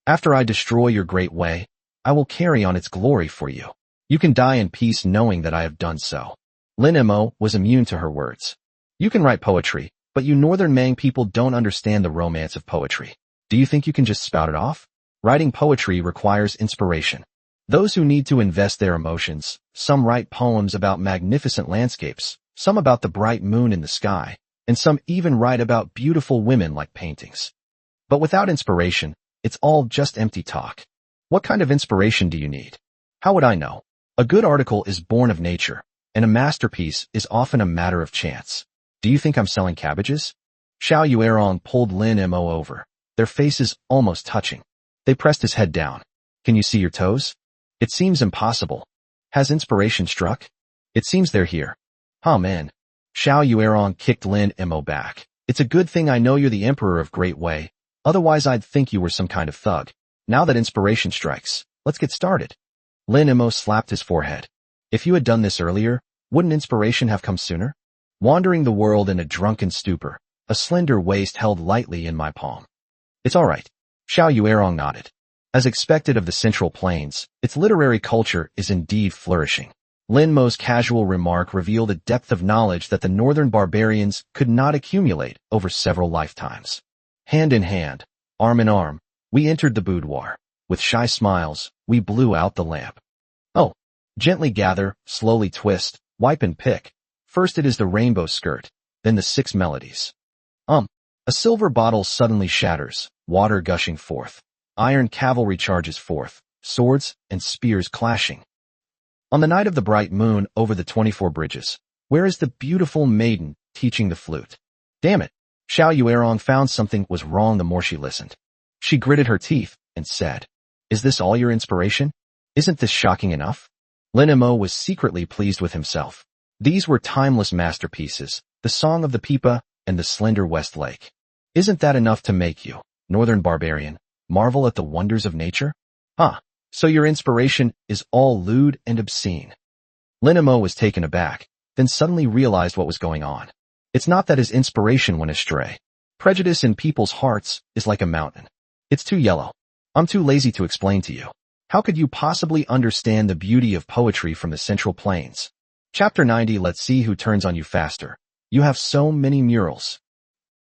After I destroy your great way, I will carry on its glory for you. You can die in peace knowing that I have done so. Lin Mo was immune to her words. You can write poetry, but you Northern Mang people don't understand the romance of poetry. Do you think you can just spout it off? Writing poetry requires inspiration. Those who need to invest their emotions, some write poems about magnificent landscapes, some about the bright moon in the sky, and some even write about beautiful women like paintings. But without inspiration, it's all just empty talk. What kind of inspiration do you need? How would I know? A good article is born of nature, and a masterpiece is often a matter of chance. Do you think I'm selling cabbages? Xiao Yuerong pulled Lin Mo over, their faces almost touching. They pressed his head down. Can you see your toes? It seems impossible. Has inspiration struck? It seems they're here. Oh man. Xiao Yuerong kicked Lin Mo back. It's a good thing I know you're the emperor of Great Wei, otherwise I'd think you were some kind of thug. Now that inspiration strikes, let's get started. Lin Mo slapped his forehead. If you had done this earlier, wouldn't inspiration have come sooner? Wandering the world in a drunken stupor, a slender waist held lightly in my palm. It's all right. Xiao Yuerong nodded. As expected of the Central Plains, its literary culture is indeed flourishing. Lin Mo's casual remark revealed a depth of knowledge that the northern barbarians could not accumulate over several lifetimes. Hand in hand, arm in arm, we entered the boudoir. With shy smiles, we blew out the lamp. Oh, gently gather, slowly twist, wipe and pick. First it is the rainbow skirt, then the 6 melodies. A silver bottle suddenly shatters, water gushing forth. Iron cavalry charges forth, swords and spears clashing. On the night of the bright moon over the 24 bridges, where is the beautiful maiden teaching the flute? Damn it! Xiao Yuerong found something was wrong the more she listened. She gritted her teeth and said, Is this all your inspiration? Isn't this shocking enough? Lin Mo was secretly pleased with himself. These were timeless masterpieces, the Song of the Pipa and the Slender West Lake. Isn't that enough to make you, northern barbarian, marvel at the wonders of nature? So your inspiration is all lewd and obscene. Lin Mo was taken aback, then suddenly realized what was going on. It's not that his inspiration went astray. Prejudice in people's hearts is like a mountain. It's too yellow. I'm too lazy to explain to you. How could you possibly understand the beauty of poetry from the Central Plains? Chapter 90. Let's see who turns on you faster. You have so many murals.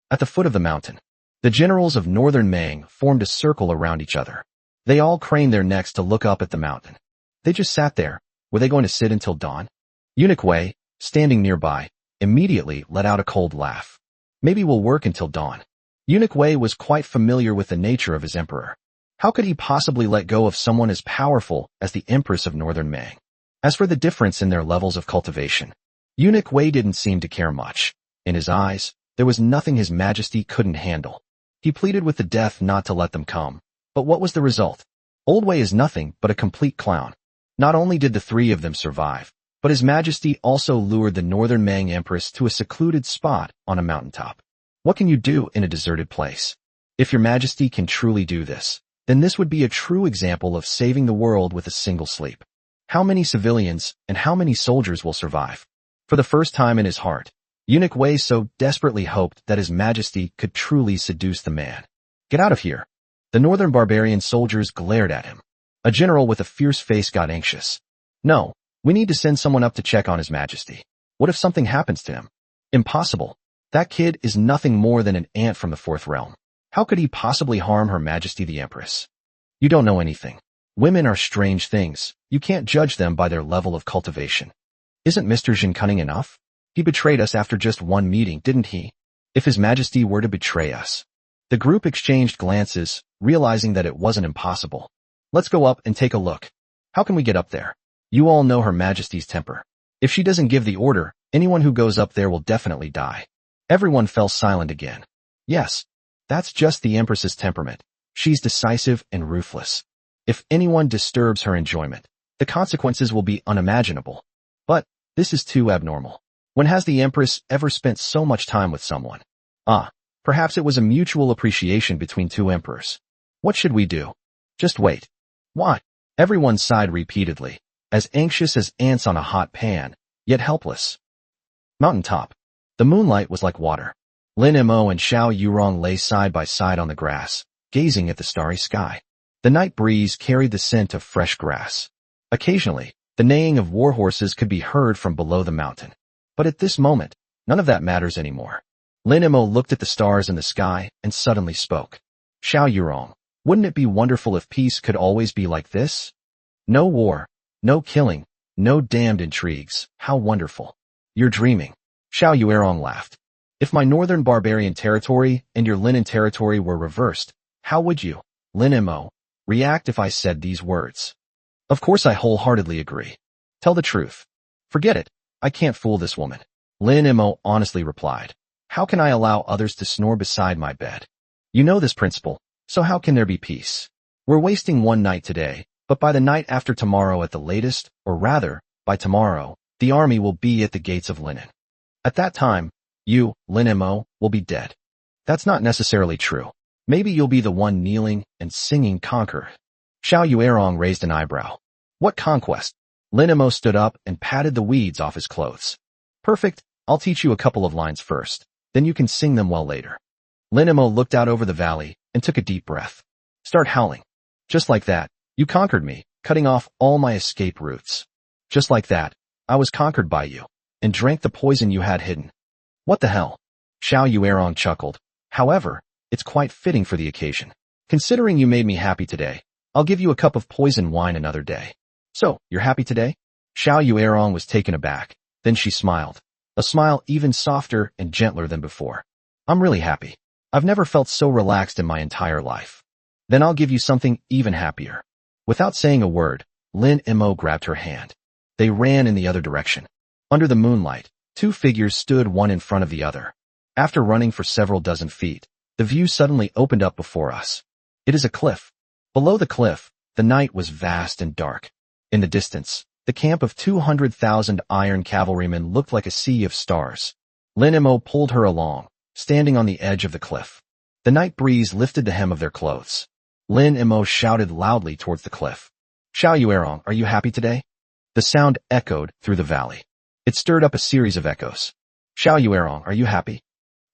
At the foot of the mountain, the generals of Northern Mang formed a circle around each other. They all craned their necks to look up at the mountain. They just sat there. Were they going to sit until dawn? Eunuch Wei, standing nearby, immediately let out a cold laugh. Maybe we'll work until dawn. Eunuch Wei was quite familiar with the nature of his emperor. How could he possibly let go of someone as powerful as the Empress of Northern Mang? As for the difference in their levels of cultivation, Eunuch Wei didn't seem to care much. In his eyes, there was nothing His Majesty couldn't handle. He pleaded with the death not to let them come. But what was the result? Old Wei is nothing but a complete clown. Not only did the 3 of them survive, But His Majesty also lured the Northern Mang Empress to a secluded spot on a mountaintop. What can you do in a deserted place? If Your Majesty can truly do this, then this would be a true example of saving the world with a single sleep. How many civilians and how many soldiers will survive? For the first time in his heart, Eunuch Wei so desperately hoped that His Majesty could truly seduce the man. Get out of here. The northern barbarian soldiers glared at him. A general with a fierce face got anxious. No, we need to send someone up to check on His Majesty. What if something happens to him? Impossible. That kid is nothing more than an ant from the fourth realm. How could he possibly harm Her Majesty the Empress? You don't know anything. Women are strange things. You can't judge them by their level of cultivation. Isn't Mr. Jin cunning enough? He betrayed us after just one meeting, didn't he? If His Majesty were to betray us. The group exchanged glances, realizing that it wasn't impossible. Let's go up and take a look. How can we get up there? You all know Her Majesty's temper. If she doesn't give the order, anyone who goes up there will definitely die. Everyone fell silent again. Yes, that's just the Empress's temperament. She's decisive and ruthless. If anyone disturbs her enjoyment, the consequences will be unimaginable. But this is too abnormal. When has the Empress ever spent so much time with someone? Perhaps it was a mutual appreciation between two emperors. What should we do? Just wait. What? Everyone sighed repeatedly, as anxious as ants on a hot pan, yet helpless. Mountaintop. The moonlight was like water. Lin Mo and Xiao Yurong lay side by side on the grass, gazing at the starry sky. The night breeze carried the scent of fresh grass. Occasionally, the neighing of war horses could be heard from below the mountain. But at this moment, none of that matters anymore. Lin Mo looked at the stars in the sky and suddenly spoke. Xiao Yurong, wouldn't it be wonderful if peace could always be like this? No war, no killing, no damned intrigues. How wonderful. You're dreaming. Xiao Yurong laughed. If my northern barbarian territory and your Linen territory were reversed, how would you, Lin Mo, react if I said these words? Of course I wholeheartedly agree. Tell the truth. Forget it. I can't fool this woman. Lin Mo honestly replied. How can I allow others to snore beside my bed? You know this principle, so how can there be peace? We're wasting one night today, but by the night after tomorrow at the latest, or rather, by tomorrow, the army will be at the gates of Linen. At that time, you, Lin Mo, will be dead. That's not necessarily true. Maybe you'll be the one kneeling and singing conquer. Xiao Yuerong raised an eyebrow. What conquest? Lin Mo stood up and patted the weeds off his clothes. Perfect, I'll teach you a couple of lines first, then you can sing them well later. Lin Mo looked out over the valley and took a deep breath. Start howling. Just like that, you conquered me, cutting off all my escape routes. Just like that, I was conquered by you, and drank the poison you had hidden. What the hell? Xiao Yuerong chuckled. However, it's quite fitting for the occasion. Considering you made me happy today, I'll give you a cup of poison wine another day. So, you're happy today? Xiao Yuerong was taken aback. Then she smiled. A smile even softer and gentler than before. I'm really happy. I've never felt so relaxed in my entire life. Then I'll give you something even happier. Without saying a word, Lin Mo grabbed her hand. They ran in the other direction. Under the moonlight, two figures stood one in front of the other. After running for several dozen feet, the view suddenly opened up before us. It is a cliff. Below the cliff, the night was vast and dark. In the distance, the camp of 200,000 iron cavalrymen looked like a sea of stars. Lin Mo pulled her along, standing on the edge of the cliff. The night breeze lifted the hem of their clothes. Lin Mo shouted loudly towards the cliff. Xiao Yuerong, are you happy today? The sound echoed through the valley. It stirred up a series of echoes. Xiao Yuerong, are you happy?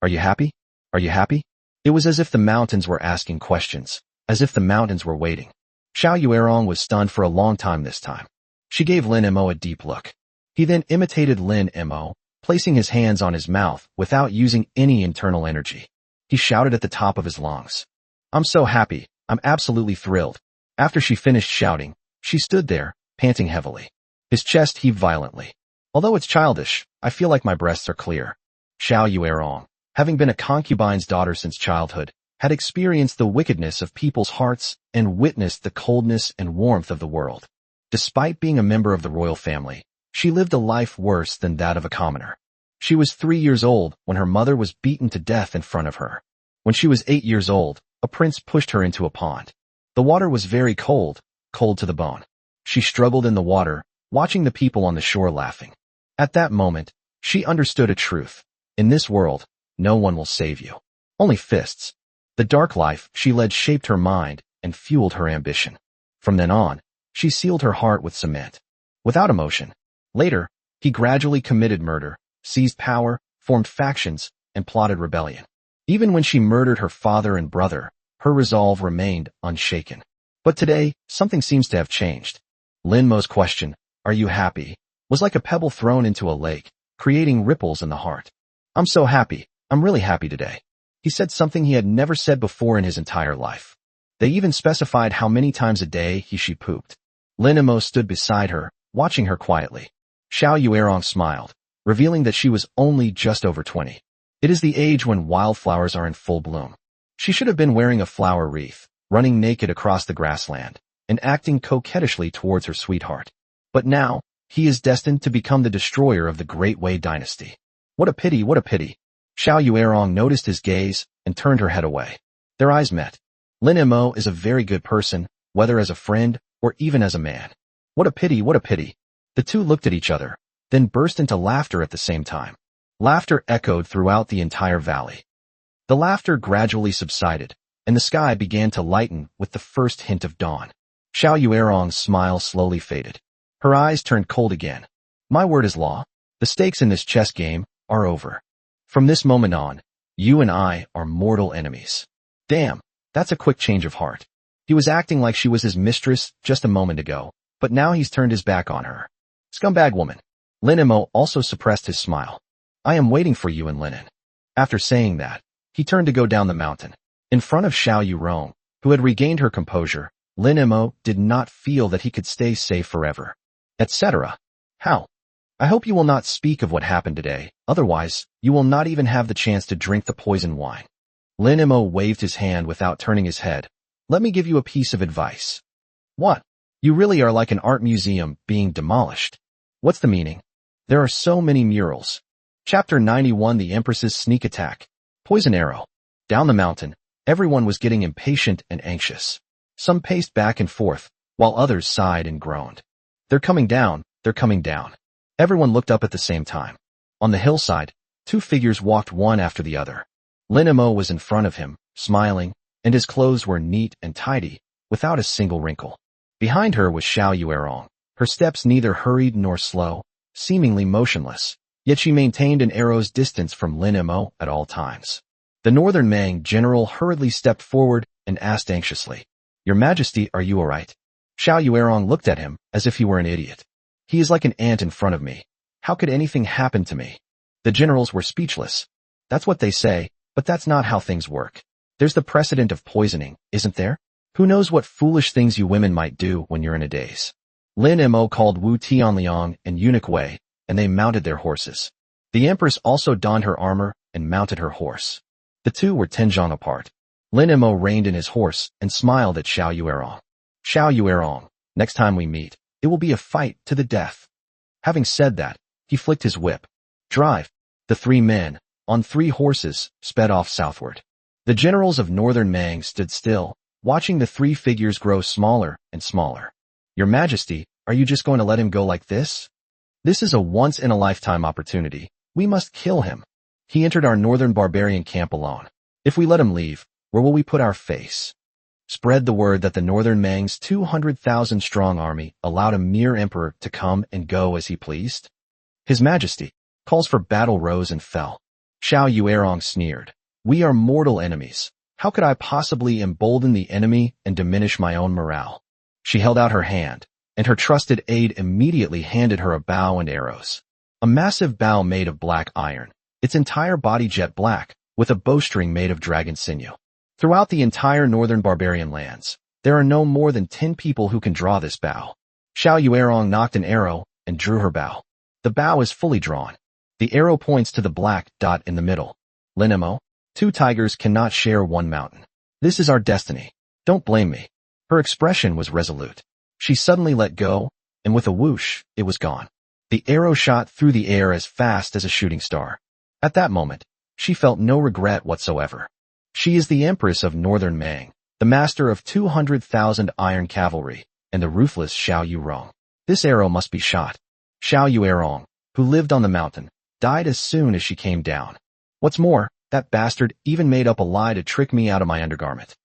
Are you happy? Are you happy? It was as if the mountains were asking questions, as if the mountains were waiting. Xiao Yuerong was stunned for a long time this time. She gave Lin Mo a deep look. He then imitated Lin Mo, placing his hands on his mouth without using any internal energy. He shouted at the top of his lungs. I'm so happy. I'm absolutely thrilled. After she finished shouting, she stood there, panting heavily. His chest heaved violently. Although it's childish, I feel like my breasts are clear. Xiao Yuerong, having been a concubine's daughter since childhood, had experienced the wickedness of people's hearts and witnessed the coldness and warmth of the world. Despite being a member of the royal family, she lived a life worse than that of a commoner. She was 3 years old when her mother was beaten to death in front of her. When she was 8 years old, a prince pushed her into a pond. The water was very cold, cold to the bone. She struggled in the water, watching the people on the shore laughing. At that moment, she understood a truth. In this world, no one will save you. Only fists. The dark life she led shaped her mind and fueled her ambition. From then on, she sealed her heart with cement. Without emotion. Later, he gradually committed murder, seized power, formed factions, and plotted rebellion. Even when she murdered her father and brother, her resolve remained unshaken. But today, something seems to have changed. Lin Mo's question, "Are you happy?" was like a pebble thrown into a lake, creating ripples in the heart. "I'm so happy. I'm really happy today." He said something he had never said before in his entire life. They even specified how many times a day she pooped. Lin Mo stood beside her, watching her quietly. Xiao Yuerong smiled, revealing that she was only just over 20. It is the age when wildflowers are in full bloom. She should have been wearing a flower wreath, running naked across the grassland, and acting coquettishly towards her sweetheart. But now, he is destined to become the destroyer of the Great Wei dynasty. What a pity, what a pity. Xiao Yuerong noticed his gaze and turned her head away. Their eyes met. Lin Mo is a very good person, whether as a friend or even as a man. What a pity, what a pity. The two looked at each other, then burst into laughter at the same time. Laughter echoed throughout the entire valley. The laughter gradually subsided, and the sky began to lighten with the first hint of dawn. Xiao Yuerong's smile slowly faded. Her eyes turned cold again. My word is law. The stakes in this chess game are over. From this moment on, you and I are mortal enemies. Damn, that's a quick change of heart. He was acting like she was his mistress just a moment ago, but now he's turned his back on her. Scumbag woman. Lin Mo also suppressed his smile. I am waiting for you in Linen. After saying that, he turned to go down the mountain. In front of Xiao Yuerong, who had regained her composure, Lin Mo did not feel that he could stay safe forever. Etc. How? I hope you will not speak of what happened today, otherwise, you will not even have the chance to drink the poison wine. Lin Mo waved his hand without turning his head. Let me give you a piece of advice. What? You really are like an art museum being demolished. What's the meaning? There are so many murals. Chapter 91 The Empress's Sneak Attack. Poison Arrow. Down the mountain, everyone was getting impatient and anxious. Some paced back and forth, while others sighed and groaned. They're coming down, they're coming down. Everyone looked up at the same time. On the hillside, two figures walked one after the other. Lin Mo was in front of him, smiling, and his clothes were neat and tidy, without a single wrinkle. Behind her was Xiao Yuerong, her steps neither hurried nor slow, seemingly motionless, yet she maintained an arrow's distance from Lin Mo at all times. The Northern Mang general hurriedly stepped forward and asked anxiously, Your Majesty, are you all right? Xiao Yuerong looked at him as if he were an idiot. He is like an ant in front of me. How could anything happen to me? The generals were speechless. That's what they say, but that's not how things work. There's the precedent of poisoning, isn't there? Who knows what foolish things you women might do when you're in a daze. Lin Mo called Wu Tianliang and Eunuch Wei, and they mounted their horses. The Empress also donned her armor and mounted her horse. The two were 10 zhang apart. Lin Mo reined in his horse and smiled at Xiao Yuerong. Xiao Yuerong, next time we meet, it will be a fight to the death. Having said that, he flicked his whip. Drive. The three men, on 3 horses, sped off southward. The generals of Northern Mang stood still, watching the 3 figures grow smaller and smaller. Your Majesty, are you just going to let him go like this? This is a once-in-a-lifetime opportunity. We must kill him. He entered our northern barbarian camp alone. If we let him leave, where will we put our face? Spread the word that the Northern Mang's 200,000-strong army allowed a mere emperor to come and go as he pleased. His Majesty, calls for battle rose and fell. Xiao Yuerong sneered. We are mortal enemies. How could I possibly embolden the enemy and diminish my own morale? She held out her hand, and her trusted aide immediately handed her a bow and arrows. A massive bow made of black iron, its entire body jet black, with a bowstring made of dragon sinew. Throughout the entire northern barbarian lands, there are no more than 10 people who can draw this bow. Xiao Yuerong knocked an arrow and drew her bow. The bow is fully drawn. The arrow points to the black dot in the middle. Lin Mo, 2 tigers cannot share 1 mountain. This is our destiny. Don't blame me. Her expression was resolute. She suddenly let go, and with a whoosh, it was gone. The arrow shot through the air as fast as a shooting star. At that moment, she felt no regret whatsoever. She is the Empress of Northern Mang, the master of 200,000 iron cavalry, and the ruthless Xiao Yuerong. This arrow must be shot. Xiao Yuerong, who lived on the mountain, died as soon as she came down. What's more, that bastard even made up a lie to trick me out of my undergarment.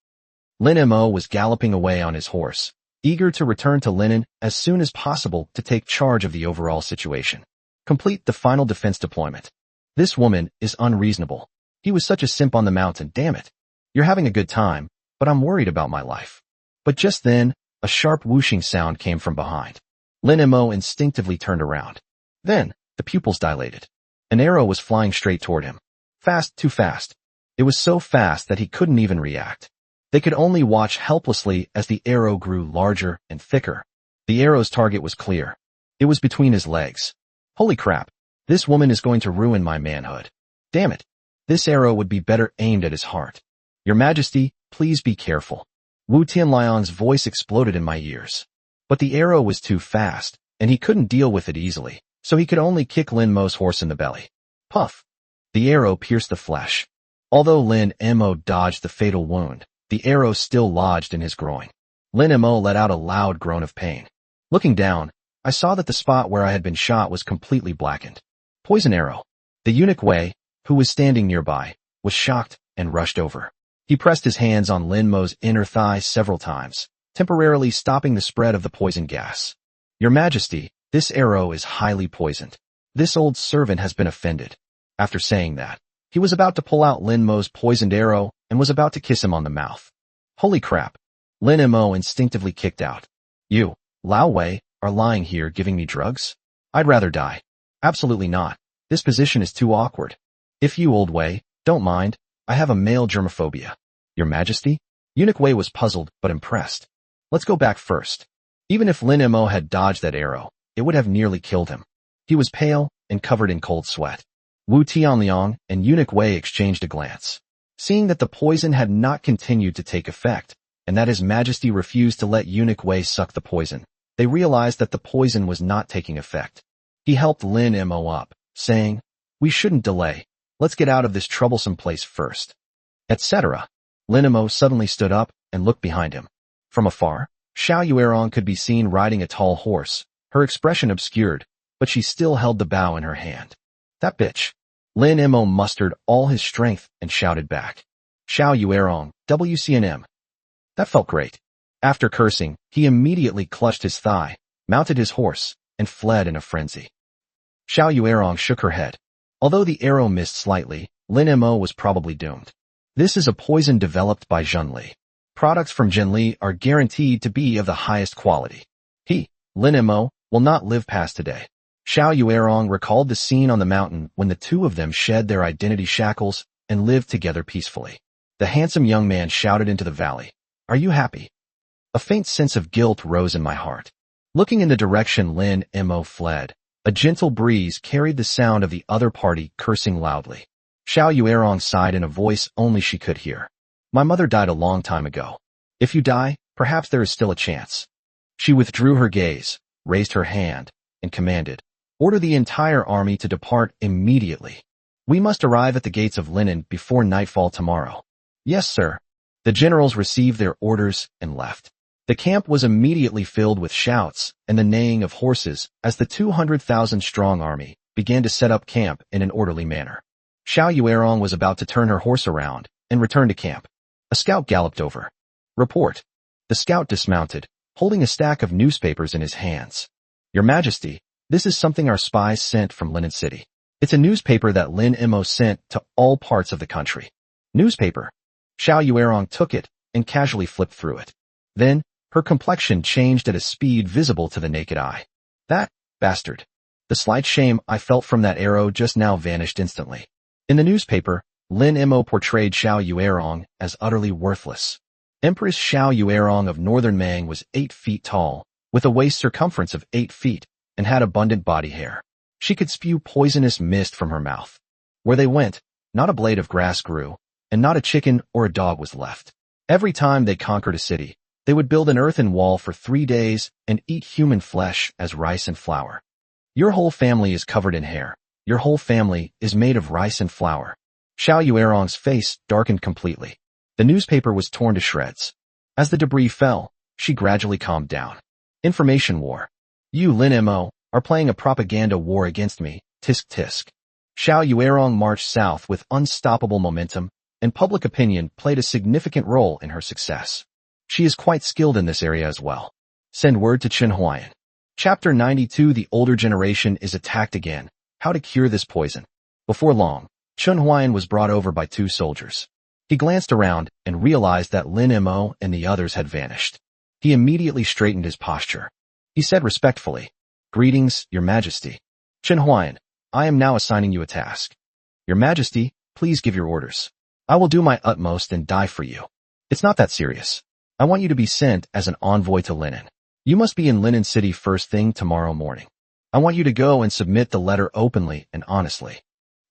Lin Mo was galloping away on his horse, eager to return to Linen as soon as possible to take charge of the overall situation. Complete the final defense deployment. This woman is unreasonable. He was such a simp on the mountain, damn it. You're having a good time, but I'm worried about my life. But just then, a sharp whooshing sound came from behind. Lin Mo instinctively turned around. Then, the pupils dilated. An arrow was flying straight toward him. Fast, too fast. It was so fast that he couldn't even react. They could only watch helplessly as the arrow grew larger and thicker. The arrow's target was clear. It was between his legs. Holy crap. This woman is going to ruin my manhood. Damn it. This arrow would be better aimed at his heart. Your Majesty, please be careful. Wu Tianliang's voice exploded in my ears. But the arrow was too fast, and he couldn't deal with it easily, so he could only kick Lin Mo's horse in the belly. Puff. The arrow pierced the flesh. Although Lin Mo dodged the fatal wound, the arrow still lodged in his groin. Lin Mo let out a loud groan of pain. Looking down, I saw that the spot where I had been shot was completely blackened. Poison arrow. The eunuch Wei, who was standing nearby, was shocked and rushed over. He pressed his hands on Lin Mo's inner thigh several times, temporarily stopping the spread of the poison gas. Your Majesty, this arrow is highly poisoned. This old servant has been offended. After saying that, he was about to pull out Lin Mo's poisoned arrow and was about to kiss him on the mouth. Holy crap. Lin Mo instinctively kicked out. You, Lao Wei, are lying here giving me drugs? I'd rather die. Absolutely not. This position is too awkward. If you, old Wei, don't mind, I have a male germophobia. Your Majesty? Eunuch Wei was puzzled but impressed. Let's go back first. Even if Lin Mo had dodged that arrow, it would have nearly killed him. He was pale and covered in cold sweat. Wu Tianliang and Eunuch Wei exchanged a glance. Seeing that the poison had not continued to take effect, and that His Majesty refused to let Eunuch Wei suck the poison, they realized that the poison was not taking effect. He helped Lin Mo up, saying, "We shouldn't delay. Let's get out of this troublesome place first." Etc. Lin Mo suddenly stood up and looked behind him. From afar, Xiao Yuerong could be seen riding a tall horse, her expression obscured, but she still held the bow in her hand. That bitch. Lin Mo mustered all his strength and shouted back. Xiao Yuerong, WCNM. That felt great. After cursing, he immediately clutched his thigh, mounted his horse, and fled in a frenzy. Xiao Yuerong shook her head. Although the arrow missed slightly, Lin Mo was probably doomed. This is a poison developed by Zhenli. Products from Zhenli are guaranteed to be of the highest quality. He, Lin Mo, will not live past today. Xiao Yuerong recalled the scene on the mountain when the two of them shed their identity shackles and lived together peacefully. The handsome young man shouted into the valley, "Are you happy?" A faint sense of guilt rose in my heart. Looking in the direction Lin Mo fled, a gentle breeze carried the sound of the other party cursing loudly. Xiao Yuerong sighed in a voice only she could hear. My mother died a long time ago. If you die, perhaps there is still a chance. She withdrew her gaze, raised her hand, and commanded, "Order the entire army to depart immediately. We must arrive at the gates of Linen before nightfall tomorrow." Yes, sir. The generals received their orders and left. The camp was immediately filled with shouts and the neighing of horses as the 200,000-strong army began to set up camp in an orderly manner. Xiao Yuerong was about to turn her horse around and return to camp. A scout galloped over. Report. The scout dismounted, holding a stack of newspapers in his hands. Your Majesty, this is something our spies sent from Linen City. It's a newspaper that Lin Mo sent to all parts of the country. Newspaper. Xiao Yuerong took it and casually flipped through it. Then, her complexion changed at a speed visible to the naked eye. That bastard. The slight shame I felt from that arrow just now vanished instantly. In the newspaper, Lin Mo portrayed Xiao Yuerong as utterly worthless. Empress Xiao Yuerong of Northern Mang was 8 feet tall, with a waist circumference of 8 feet, and had abundant body hair. She could spew poisonous mist from her mouth. Where they went, not a blade of grass grew, and not a chicken or a dog was left. Every time they conquered a city, they would build an earthen wall for 3 days and eat human flesh as rice and flour. Your whole family is covered in hair. Your whole family is made of rice and flour. Xiao Yuerong's face darkened completely. The newspaper was torn to shreds. As the debris fell, she gradually calmed down. Information war. You, Lin Mo, are playing a propaganda war against me, tisk tisk. Xiao Yuerong marched south with unstoppable momentum, and public opinion played a significant role in her success. She is quite skilled in this area as well. Send word to Chen Huayan. Chapter 92. The older generation is attacked again. How to cure this poison. Before long, Chen Huayan was brought over by two soldiers. He glanced around and realized that Lin Mo and the others had vanished. He immediately straightened his posture. He said respectfully, "Greetings, Your Majesty. Chen Huayan, I am now assigning you a task. Your Majesty, please give your orders. I will do my utmost and die for you. It's not that serious. I want you to be sent as an envoy to Linen. You must be in Linen City first thing tomorrow morning. I want you to go and submit the letter openly and honestly."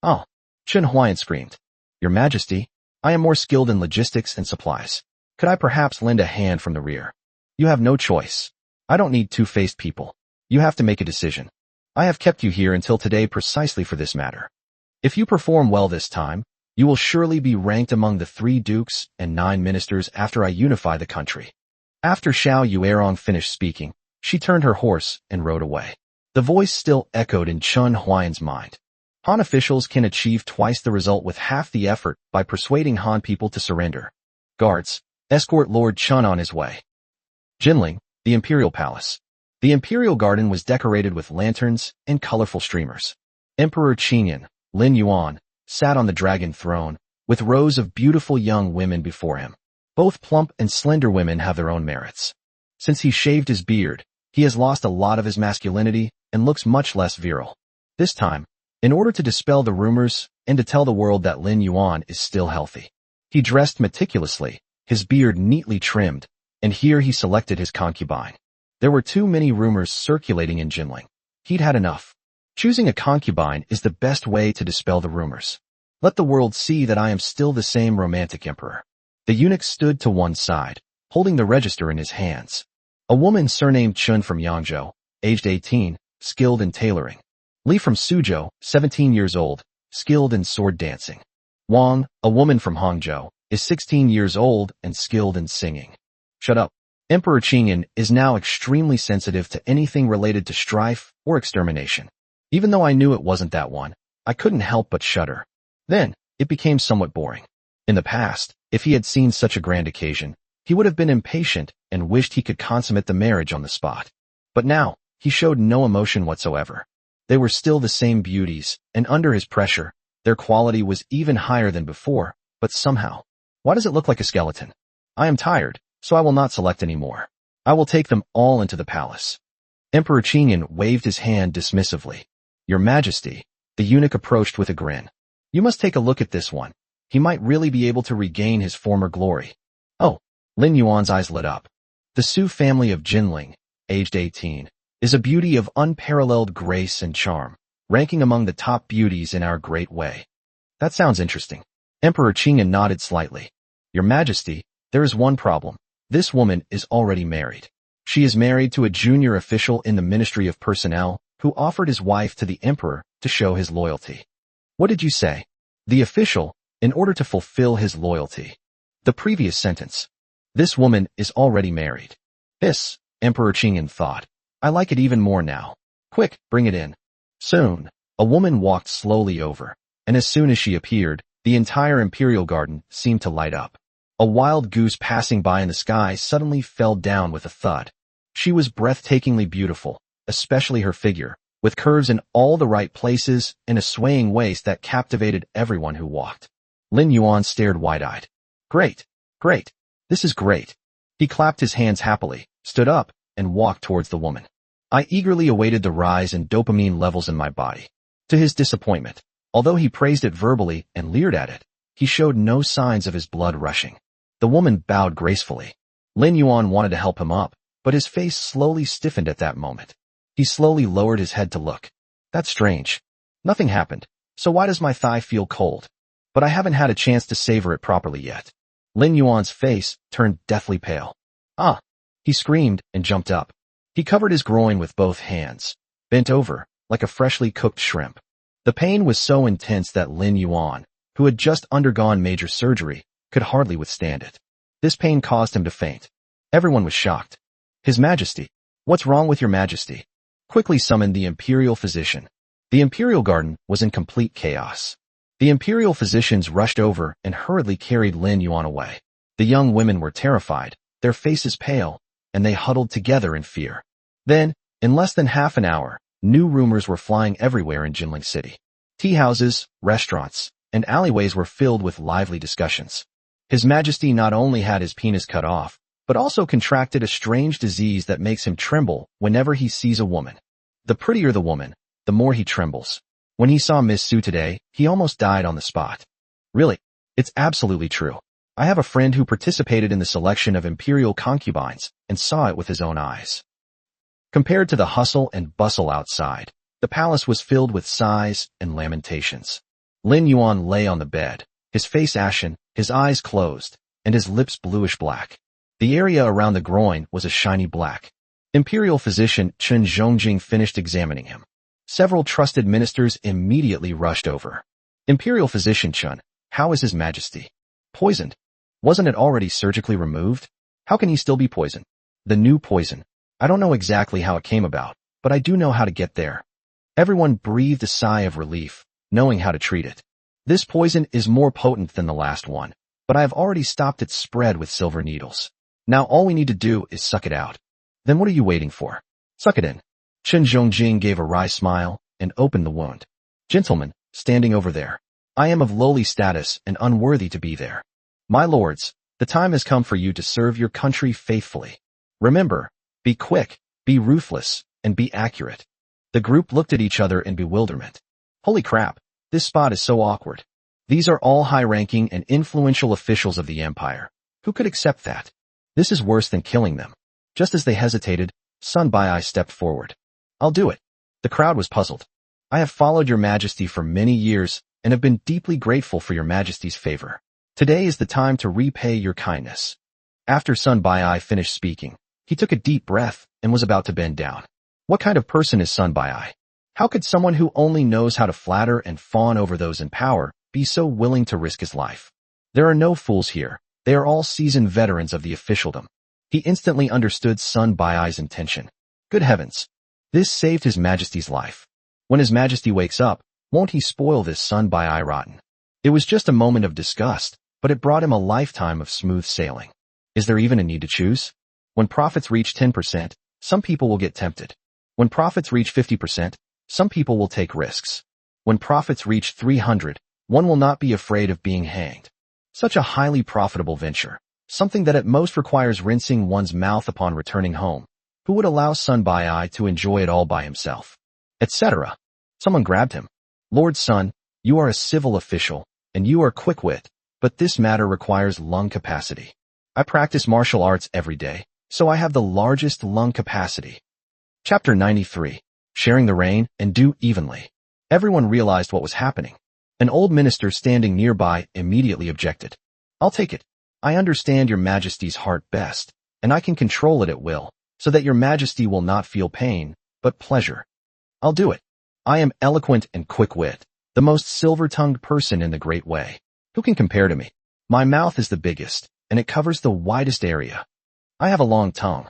"Oh," Chen Huayan screamed. "Your Majesty, I am more skilled in logistics and supplies. Could I perhaps lend a hand from the rear?" "You have no choice. I don't need two-faced people. You have to make a decision. I have kept you here until today precisely for this matter. If you perform well this time, you will surely be ranked among the 3 dukes and 9 ministers after I unify the country." After Xiao Yuerong finished speaking, she turned her horse and rode away. The voice still echoed in Chen Huayan's mind. Han officials can achieve twice the result with half the effort by persuading Han people to surrender. Guards, escort Lord Chen on his way. Jinling, the Imperial Palace. The Imperial Garden was decorated with lanterns and colorful streamers. Emperor Qingyan, Lin Yuan, sat on the dragon throne, with rows of beautiful young women before him. Both plump and slender women have their own merits. Since he shaved his beard, he has lost a lot of his masculinity and looks much less virile. This time, in order to dispel the rumors and to tell the world that Lin Yuan is still healthy, he dressed meticulously, his beard neatly trimmed, and here he selected his concubine. There were too many rumors circulating in Jinling. He'd had enough. Choosing a concubine is the best way to dispel the rumors. Let the world see that I am still the same romantic emperor. The eunuch stood to one side, holding the register in his hands. A woman surnamed Chun from Yangzhou, aged 18, skilled in tailoring. Li from Suzhou, 17 years old, skilled in sword dancing. Wang, a woman from Hangzhou, is 16 years old and skilled in singing. Shut up. Emperor Qingyan is now extremely sensitive to anything related to strife or extermination. Even though I knew it wasn't that one, I couldn't help but shudder. Then, it became somewhat boring. In the past, if he had seen such a grand occasion, he would have been impatient and wished he could consummate the marriage on the spot. But now, he showed no emotion whatsoever. They were still the same beauties, and under his pressure, their quality was even higher than before, but somehow. Why does it look like a skeleton? I am tired, so I will not select any more. I will take them all into the palace. Emperor Qingyan waved his hand dismissively. Your Majesty, the eunuch approached with a grin. You must take a look at this one. He might really be able to regain his former glory. Oh, Lin Yuan's eyes lit up. The Su family of Jinling, aged 18, is a beauty of unparalleled grace and charm, ranking among the top beauties in our great way. That sounds interesting. Emperor Qingyan nodded slightly. Your Majesty, there is one problem. This woman is already married. She is married to a junior official in the Ministry of Personnel who offered his wife to the emperor to show his loyalty. What did you say? The official, in order to fulfill his loyalty. The previous sentence. This woman is already married. This, Emperor Qingyan thought. I like it even more now. Quick, bring it in. Soon, a woman walked slowly over, and as soon as she appeared, the entire imperial garden seemed to light up. A wild goose passing by in the sky suddenly fell down with a thud. She was breathtakingly beautiful, especially her figure, with curves in all the right places and a swaying waist that captivated everyone who walked. Lin Yuan stared wide-eyed. Great, great, this is great. He clapped his hands happily, stood up, and walked towards the woman. I eagerly awaited the rise in dopamine levels in my body. To his disappointment, although he praised it verbally and leered at it, he showed no signs of his blood rushing. The woman bowed gracefully. Lin Yuan wanted to help him up, but his face slowly stiffened at that moment. He slowly lowered his head to look. That's strange. Nothing happened, so why does my thigh feel cold? But I haven't had a chance to savor it properly yet. Lin Yuan's face turned deathly pale. Ah! He screamed and jumped up. He covered his groin with both hands, bent over, like a freshly cooked shrimp. The pain was so intense that Lin Yuan, who had just undergone major surgery, could hardly withstand it. This pain caused him to faint. Everyone was shocked. His Majesty. What's wrong with your Majesty? quickly summoned the imperial physician. The imperial garden was in complete chaos. The imperial physicians rushed over and hurriedly carried Lin Yuan away. The young women were terrified, their faces pale, and they huddled together in fear. Then, in less than half an hour, new rumors were flying everywhere in Jinling City. Tea houses, restaurants, and alleyways were filled with lively discussions. His Majesty not only had his penis cut off, but also contracted a strange disease that makes him tremble whenever he sees a woman. The prettier the woman, the more he trembles. When he saw Miss Su today, he almost died on the spot. Really, it's absolutely true. I have a friend who participated in the selection of imperial concubines and saw it with his own eyes. Compared to the hustle and bustle outside, the palace was filled with sighs and lamentations. Lin Yuan lay on the bed, his face ashen, his eyes closed, and his lips bluish-black. The area around the groin was a shiny black. Imperial physician Chen Zhongjing finished examining him. Several trusted ministers immediately rushed over. Imperial physician Chen, how is His Majesty? Poisoned. Wasn't it already surgically removed? How can he still be poisoned? The new poison. I don't know exactly how it came about, but I do know how to get there. Everyone breathed a sigh of relief, knowing how to treat it. This poison is more potent than the last one, but I have already stopped its spread with silver needles. Now all we need to do is suck it out. Then what are you waiting for? Suck it in. Chen Zhongjing gave a wry smile and opened the wound. Gentlemen, standing over there. I am of lowly status and unworthy to be there. My lords, the time has come for you to serve your country faithfully. Remember, be quick, be ruthless, and be accurate. The group looked at each other in bewilderment. Holy crap, this spot is so awkward. These are all high-ranking and influential officials of the empire. Who could accept that? This is worse than killing them. Just as they hesitated, Sun Bai'ai stepped forward. I'll do it. The crowd was puzzled. I have followed your Majesty for many years and have been deeply grateful for your Majesty's favor. Today is the time to repay your kindness. After Sun Bai'ai finished speaking, he took a deep breath and was about to bend down. What kind of person is Sun Bai'ai? How could someone who only knows how to flatter and fawn over those in power be so willing to risk his life? There are no fools here. They are all seasoned veterans of the officialdom. He instantly understood Sun Bai'ai's intention. Good heavens! This saved His Majesty's life. When His Majesty wakes up, won't he spoil this Sun Bai'ai rotten? It was just a moment of disgust, but it brought him a lifetime of smooth sailing. Is there even a need to choose? When profits reach 10%, some people will get tempted. When profits reach 50%, some people will take risks. When profits reach 300, one will not be afraid of being hanged. Such a highly profitable venture, something that at most requires rinsing one's mouth upon returning home. Who would allow Sun Bai'ai to enjoy it all by himself? Etc. Someone grabbed him. Lord Sun, you are a civil official, and you are quick-wit, but this matter requires lung capacity. I practice martial arts every day, so I have the largest lung capacity. Chapter 93. Sharing the rain and dew evenly. Everyone realized what was happening. An old minister standing nearby immediately objected. I'll take it. I understand your Majesty's heart best, and I can control it at will, so that your Majesty will not feel pain, but pleasure. I'll do it. I am eloquent and quick-wit, the most silver-tongued person in the great way. Who can compare to me? My mouth is the biggest, and it covers the widest area. I have a long tongue.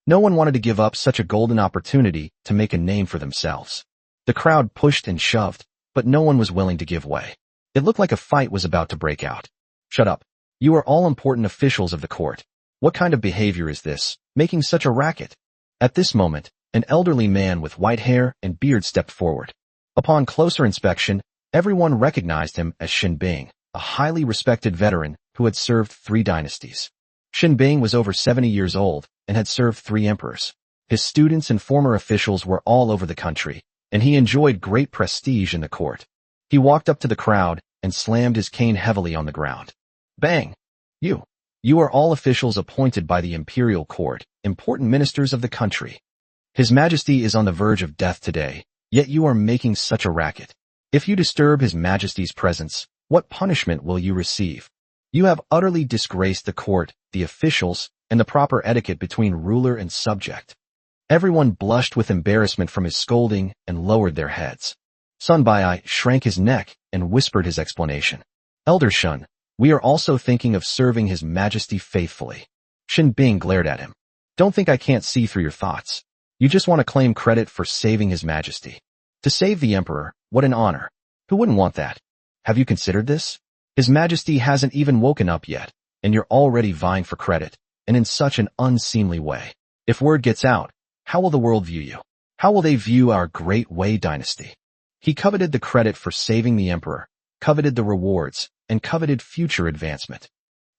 No one wanted to give up such a golden opportunity to make a name for themselves. The crowd pushed and shoved, but no one was willing to give way. It looked like a fight was about to break out. Shut up. You are all important officials of the court. What kind of behavior is this, making such a racket? At this moment, an elderly man with white hair and beard stepped forward. Upon closer inspection, everyone recognized him as Xin Bing, a highly respected veteran who had served 3 dynasties. Xin Bing was over 70 years old and had served 3 emperors. His students and former officials were all over the country, and he enjoyed great prestige in the court. He walked up to the crowd and slammed his cane heavily on the ground. Bang! You are all officials appointed by the imperial court, important ministers of the country. His Majesty is on the verge of death today, yet you are making such a racket. If you disturb His Majesty's presence, what punishment will you receive? You have utterly disgraced the court, the officials, and the proper etiquette between ruler and subject. Everyone blushed with embarrassment from his scolding and lowered their heads. Sun Bai'ai shrank his neck and whispered his explanation. Elder Shun, we are also thinking of serving His Majesty faithfully. Xin Bing glared at him. Don't think I can't see through your thoughts. You just want to claim credit for saving His Majesty. To save the Emperor, what an honor. Who wouldn't want that? Have you considered this? His Majesty hasn't even woken up yet, and you're already vying for credit, and in such an unseemly way. If word gets out, how will the world view you? How will they view our great Wei dynasty? He coveted the credit for saving the Emperor, coveted the rewards, and coveted future advancement.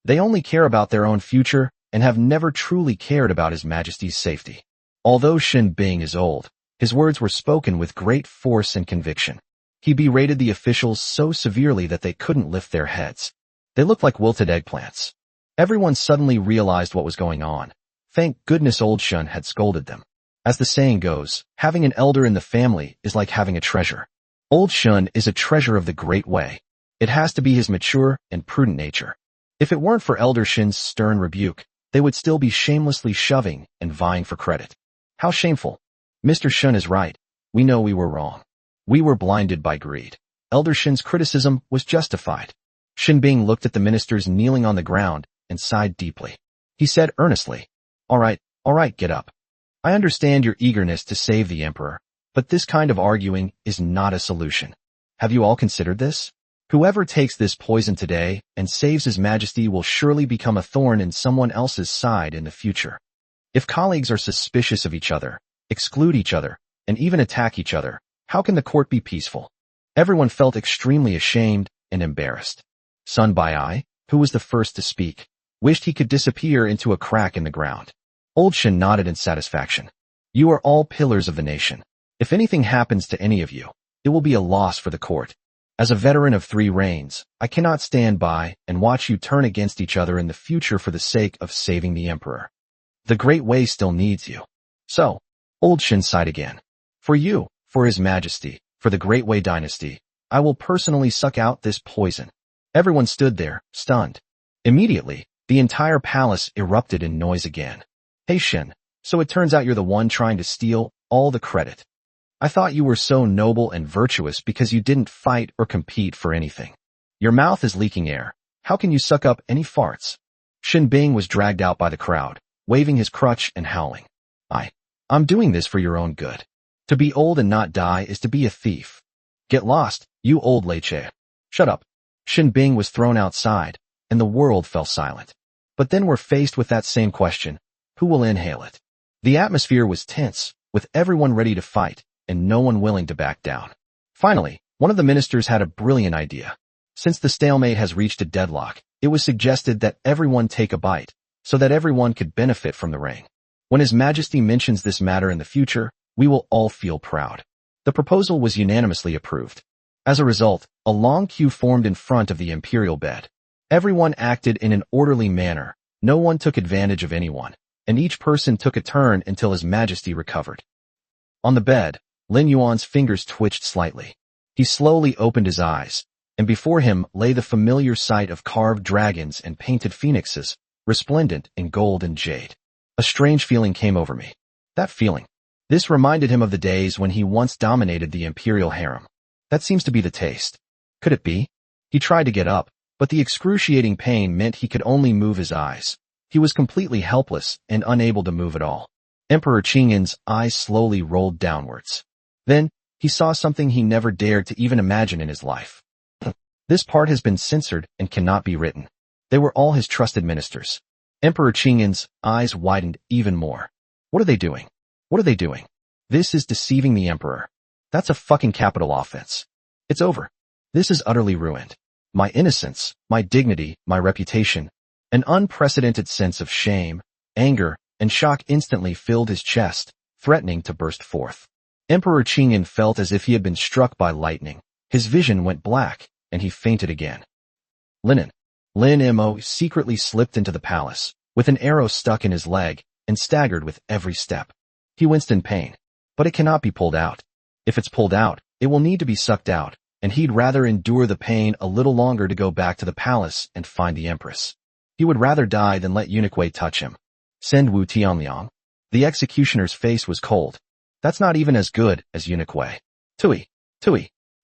They only care about their own future and have never truly cared about His Majesty's safety. Although Shen Bing is old, his words were spoken with great force and conviction. He berated the officials so severely that they couldn't lift their heads. They looked like wilted eggplants. Everyone suddenly realized what was going on. Thank goodness old Shen had scolded them. As the saying goes, having an elder in the family is like having a treasure. Old Shen is a treasure of the Great Wei. It has to be his mature and prudent nature. If it weren't for Elder Shen's stern rebuke, they would still be shamelessly shoving and vying for credit. How shameful. Mr. Shen is right. We know we were wrong. We were blinded by greed. Elder Shen's criticism was justified. Shen Bing looked at the ministers kneeling on the ground and sighed deeply. He said earnestly, all right, get up. I understand your eagerness to save the Emperor, but this kind of arguing is not a solution. Have you all considered this? Whoever takes this poison today and saves His Majesty will surely become a thorn in someone else's side in the future. If colleagues are suspicious of each other, exclude each other, and even attack each other, how can the court be peaceful? Everyone felt extremely ashamed and embarrassed. Sun Bai'ai, who was the first to speak, wished he could disappear into a crack in the ground. Old Shen nodded in satisfaction. You are all pillars of the nation. If anything happens to any of you, it will be a loss for the court. As a veteran of 3 reigns, I cannot stand by and watch you turn against each other in the future for the sake of saving the Emperor. The Great Wei still needs you. So, old Shen sighed again. For you, for His Majesty, for the Great Wei dynasty, I will personally suck out this poison. Everyone stood there, stunned. Immediately, the entire palace erupted in noise again. Hey Shen, so it turns out you're the one trying to steal all the credit. I thought you were so noble and virtuous because you didn't fight or compete for anything. Your mouth is leaking air. How can you suck up any farts? Shen Bing was dragged out by the crowd, waving his crutch and howling. I'm doing this for your own good. To be old and not die is to be a thief. Get lost, you old Leiche. Shut up. Shen Bing was thrown outside, and the world fell silent. But then we're faced with that same question. Who will inhale it? The atmosphere was tense, with everyone ready to fight, and no one willing to back down. Finally, one of the ministers had a brilliant idea. Since the stalemate has reached a deadlock, it was suggested that everyone take a bite, so that everyone could benefit from the ring. When His Majesty mentions this matter in the future, we will all feel proud. The proposal was unanimously approved. As a result, a long queue formed in front of the imperial bed. Everyone acted in an orderly manner, no one took advantage of anyone, and each person took a turn until His Majesty recovered. On the bed, Lin Yuan's fingers twitched slightly. He slowly opened his eyes, and before him lay the familiar sight of carved dragons and painted phoenixes, resplendent in gold and jade. A strange feeling came over me. That feeling. This reminded him of the days when he once dominated the imperial harem. That seems to be the taste. Could it be? He tried to get up, but the excruciating pain meant he could only move his eyes. He was completely helpless and unable to move at all. Emperor Qingyin's eyes slowly rolled downwards. Then, he saw something he never dared to even imagine in his life. This part has been censored and cannot be written. They were all his trusted ministers. Emperor Qingyin's eyes widened even more. What are they doing? What are they doing? This is deceiving the Emperor. That's a fucking capital offense. It's over. This is utterly ruined. My innocence, my dignity, my reputation. An unprecedented sense of shame, anger, and shock instantly filled his chest, threatening to burst forth. Emperor Qingyin felt as if he had been struck by lightning. His vision went black, and he fainted again. Lin Mo secretly slipped into the palace, with an arrow stuck in his leg, and staggered with every step. He winced in pain. But it cannot be pulled out. If it's pulled out, it will need to be sucked out, and he'd rather endure the pain a little longer to go back to the palace and find the Empress. He would rather die than let Eunuch Wei touch him. Send Wu Tianliang. The executioner's face was cold. That's not even as good as Eunuch Wei. Tui,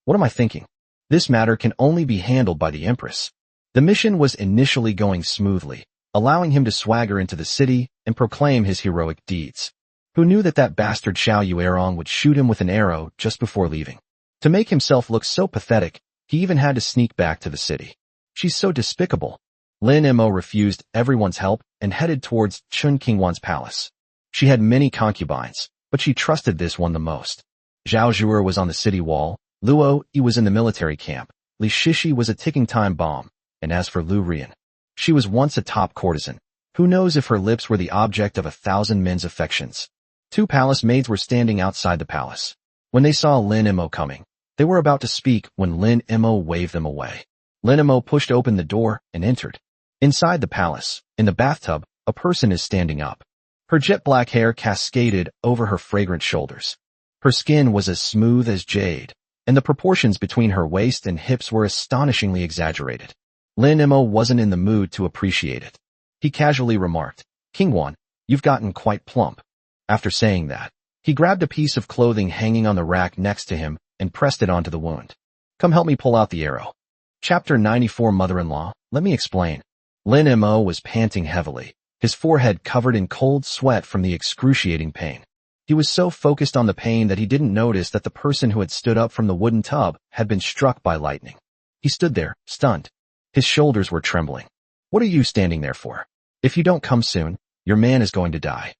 what am I thinking? This matter can only be handled by the Empress. The mission was initially going smoothly, allowing him to swagger into the city and proclaim his heroic deeds. who knew that that bastard Xiao Yuerong would shoot him with an arrow just before leaving. To make himself look so pathetic, he even had to sneak back to the city. She's so despicable. Lin Mo refused everyone's help and headed towards Chun Qingwan's palace. She had many concubines, but she trusted this one the most. Zhao Zhuer was on the city wall, Luo Yi was in the military camp, Li Shishi was a ticking time bomb, and as for Lu Rian, she was once a top courtesan. Who knows if her lips were the object of 1,000 men's affections. 2 palace maids were standing outside the palace. When they saw Lin Mo coming, they were about to speak when Lin Mo waved them away. Lin Mo pushed open the door and entered. Inside the palace, in the bathtub, a person is standing up. Her jet black hair cascaded over her fragrant shoulders. Her skin was as smooth as jade, and the proportions between her waist and hips were astonishingly exaggerated. Lin Mo wasn't in the mood to appreciate it. He casually remarked, "Qingwan, you've gotten quite plump." After saying that, he grabbed a piece of clothing hanging on the rack next to him and pressed it onto the wound. "Come help me pull out the arrow." Chapter 94 Mother-in-law, let me explain. Lin Mo was panting heavily, his forehead covered in cold sweat from the excruciating pain. He was so focused on the pain that he didn't notice that the person who had stood up from the wooden tub had been struck by lightning. He stood there, stunned. His shoulders were trembling. "What are you standing there for? If you don't come soon, your man is going to die."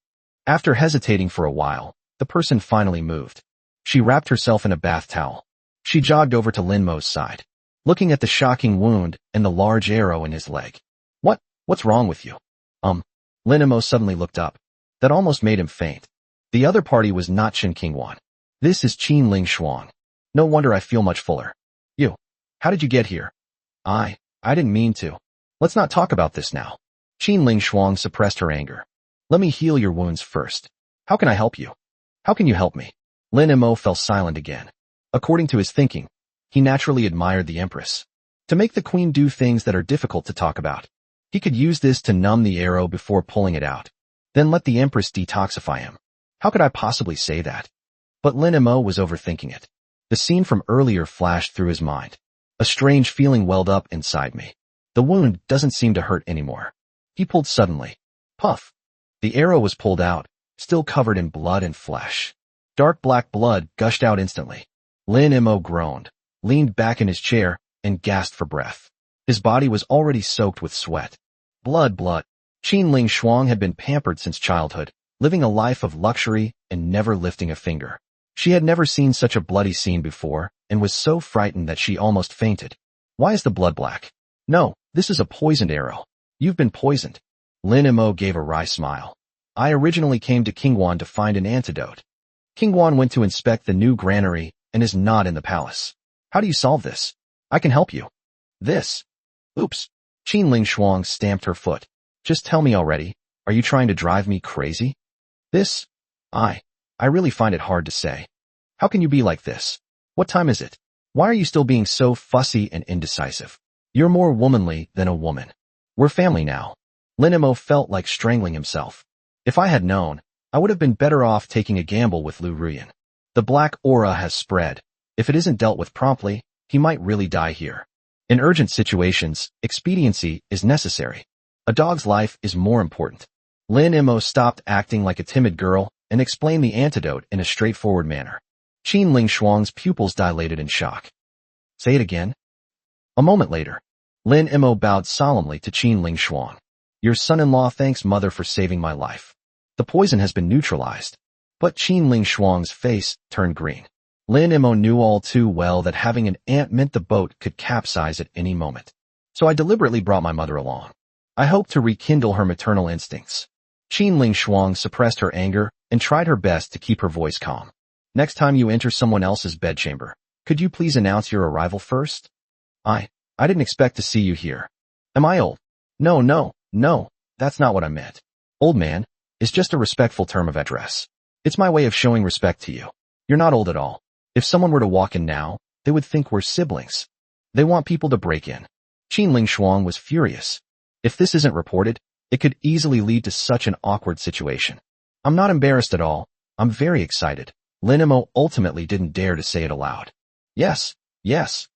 After hesitating for a while, the person finally moved. She wrapped herself in a bath towel. She jogged over to Lin Mo's side, looking at the shocking wound and the large arrow in his leg. What's wrong with you?" Lin Mo suddenly looked up. That almost made him faint. The other party was not Chun Qingwan. "This is Qin Ling Shuang. No wonder I feel much fuller." "You. How did you get here?" I didn't mean to. Let's not talk about this now." Qin Ling Shuang suppressed her anger. "Let me heal your wounds first. How can I help you?" "How can you help me?" Lin Mo fell silent again. According to his thinking, he naturally admired the Empress. To make the Queen do things that are difficult to talk about. He could use this to numb the arrow before pulling it out. Then let the Empress detoxify him. How could I possibly say that? But Lin Mo was overthinking it. The scene from earlier flashed through his mind. A strange feeling welled up inside me. The wound doesn't seem to hurt anymore. He pulled suddenly. Puff. The arrow was pulled out, still covered in blood and flesh. Dark black blood gushed out instantly. Lin Mo groaned, leaned back in his chair, and gasped for breath. His body was already soaked with sweat. Blood. Qin Ling Shuang had been pampered since childhood, living a life of luxury and never lifting a finger. She had never seen such a bloody scene before, and was so frightened that she almost fainted. "Why is the blood black?" "No, this is a poisoned arrow. You've been poisoned." Lin Mo gave a wry smile. "I originally came to Qingwan to find an antidote. Qingwan went to inspect the new granary and is not in the palace. How do you solve this? I can help you." "This." "Oops." Qin Ling Shuang stamped her foot. "Just tell me already. Are you trying to drive me crazy?" "This? I really find it hard to say. How can you be like this? What time is it? Why are you still being so fussy and indecisive? You're more womanly than a woman. We're family now." Lin Mo felt like strangling himself. If I had known, I would have been better off taking a gamble with Lu Ruyan. The black aura has spread. If it isn't dealt with promptly, he might really die here. In urgent situations, expediency is necessary. A dog's life is more important. Lin Mo stopped acting like a timid girl and explained the antidote in a straightforward manner. Qin Ling Shuang's pupils dilated in shock. "Say it again." A moment later, Lin Mo bowed solemnly to Qin Ling Shuang. "Your son-in-law thanks mother for saving my life. The poison has been neutralized." But Qin Ling Shuang's face turned green. Lin Mo knew all too well that having an aunt meant the boat could capsize at any moment. "So I deliberately brought my mother along. I hope to rekindle her maternal instincts." Qin Ling Shuang suppressed her anger and tried her best to keep her voice calm. "Next time you enter someone else's bedchamber, could you please announce your arrival first? I didn't expect to see you here. Am I old?" No, that's not what I meant. Old man is just a respectful term of address. It's my way of showing respect to you. You're not old at all. If someone were to walk in now, they would think we're siblings. They want people to break in." Qin Ling Shuang was furious. If this isn't reported, it could easily lead to such an awkward situation. "I'm not embarrassed at all. I'm very excited." Lin Mo ultimately didn't dare to say it aloud. Yes,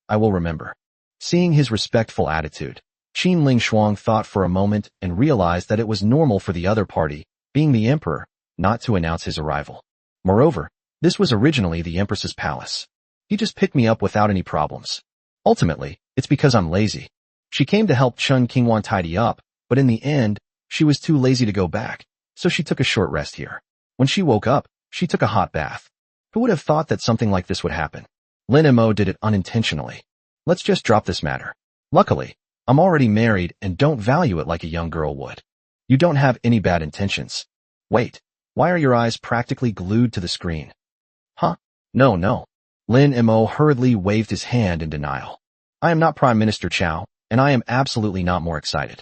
I will remember." Seeing his respectful attitude, Qin Ling Shuang thought for a moment and realized that it was normal for the other party, being the emperor, not to announce his arrival. Moreover, this was originally the Empress's palace. He just picked me up without any problems. Ultimately, it's because I'm lazy. She came to help Chun Qingwan tidy up, but in the end, she was too lazy to go back, so she took a short rest here. When she woke up, she took a hot bath. Who would have thought that something like this would happen? Lin Mo did it unintentionally. Let's just drop this matter. Luckily, I'm already married and don't value it like a young girl would. You don't have any bad intentions. Wait, why are your eyes practically glued to the screen? Huh? No. Lin Mo hurriedly waved his hand in denial. I am not Prime Minister Chao, and I am absolutely not more excited.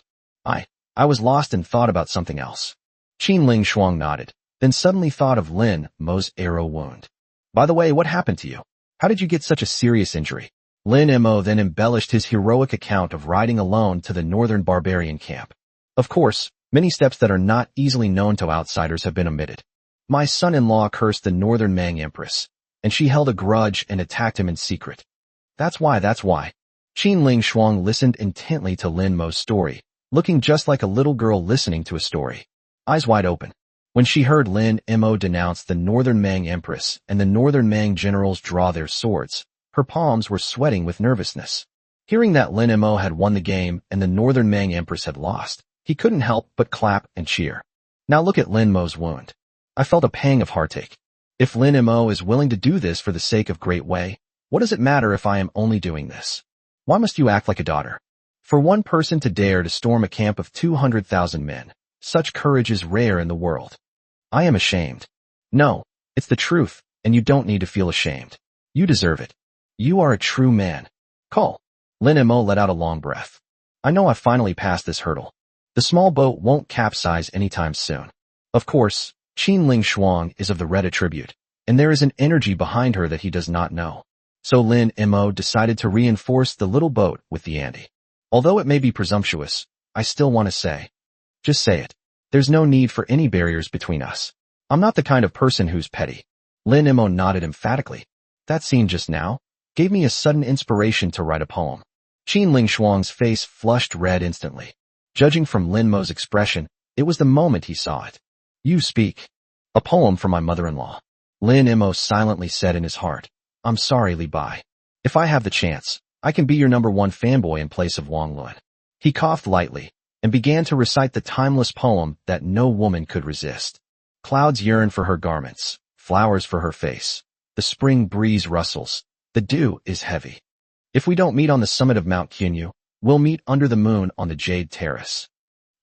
I was lost and thought about something else. Qin Ling Shuang nodded, then suddenly thought of Lin Mo's arrow wound. By the way, what happened to you? How did you get such a serious injury? Lin Mo then embellished his heroic account of riding alone to the northern barbarian camp. Of course, many steps that are not easily known to outsiders have been omitted. My son-in-law cursed the northern Mang Empress, and she held a grudge and attacked him in secret. That's why. Qin Ling Shuang listened intently to Lin Mo's story, looking just like a little girl listening to a story, eyes wide open. When she heard Lin Mo denounce the northern Mang Empress and the northern Mang generals draw their swords, her palms were sweating with nervousness. Hearing that Lin Mo had won the game and the northern Mang Empress had lost, he couldn't help but clap and cheer. Now look at Lin Mo's wound. I felt a pang of heartache. If Lin Mo is willing to do this for the sake of Great Wei, what does it matter if I am only doing this? Why must you act like a daughter? For one person to dare to storm a camp of 200,000 men, such courage is rare in the world. I am ashamed. No, it's the truth, and you don't need to feel ashamed. You deserve it. You are a true man. Call. Lin Mo let out a long breath. I know I finally passed this hurdle. The small boat won't capsize anytime soon. Of course, Qin Ling Shuang is of the red attribute, and there is an energy behind her that he does not know. So Lin Mo decided to reinforce the little boat with the Andy. Although it may be presumptuous, I still want to say. Just say it. There's no need for any barriers between us. I'm not the kind of person who's petty. Lin Mo nodded emphatically. That scene just now gave me a sudden inspiration to write a poem. Qin Ling Shuang's face flushed red instantly. Judging from Lin Mo's expression, it was the moment he saw it. You speak. A poem for my mother-in-law. Lin Mo silently said in his heart. I'm sorry, Li Bai. If I have the chance, I can be your #1 fanboy in place of Wang Lun. He coughed lightly and began to recite the timeless poem that no woman could resist. Clouds yearn for her garments, flowers for her face. The spring breeze rustles. The dew is heavy. If we don't meet on the summit of Mount Qinyu, we'll meet under the moon on the Jade Terrace.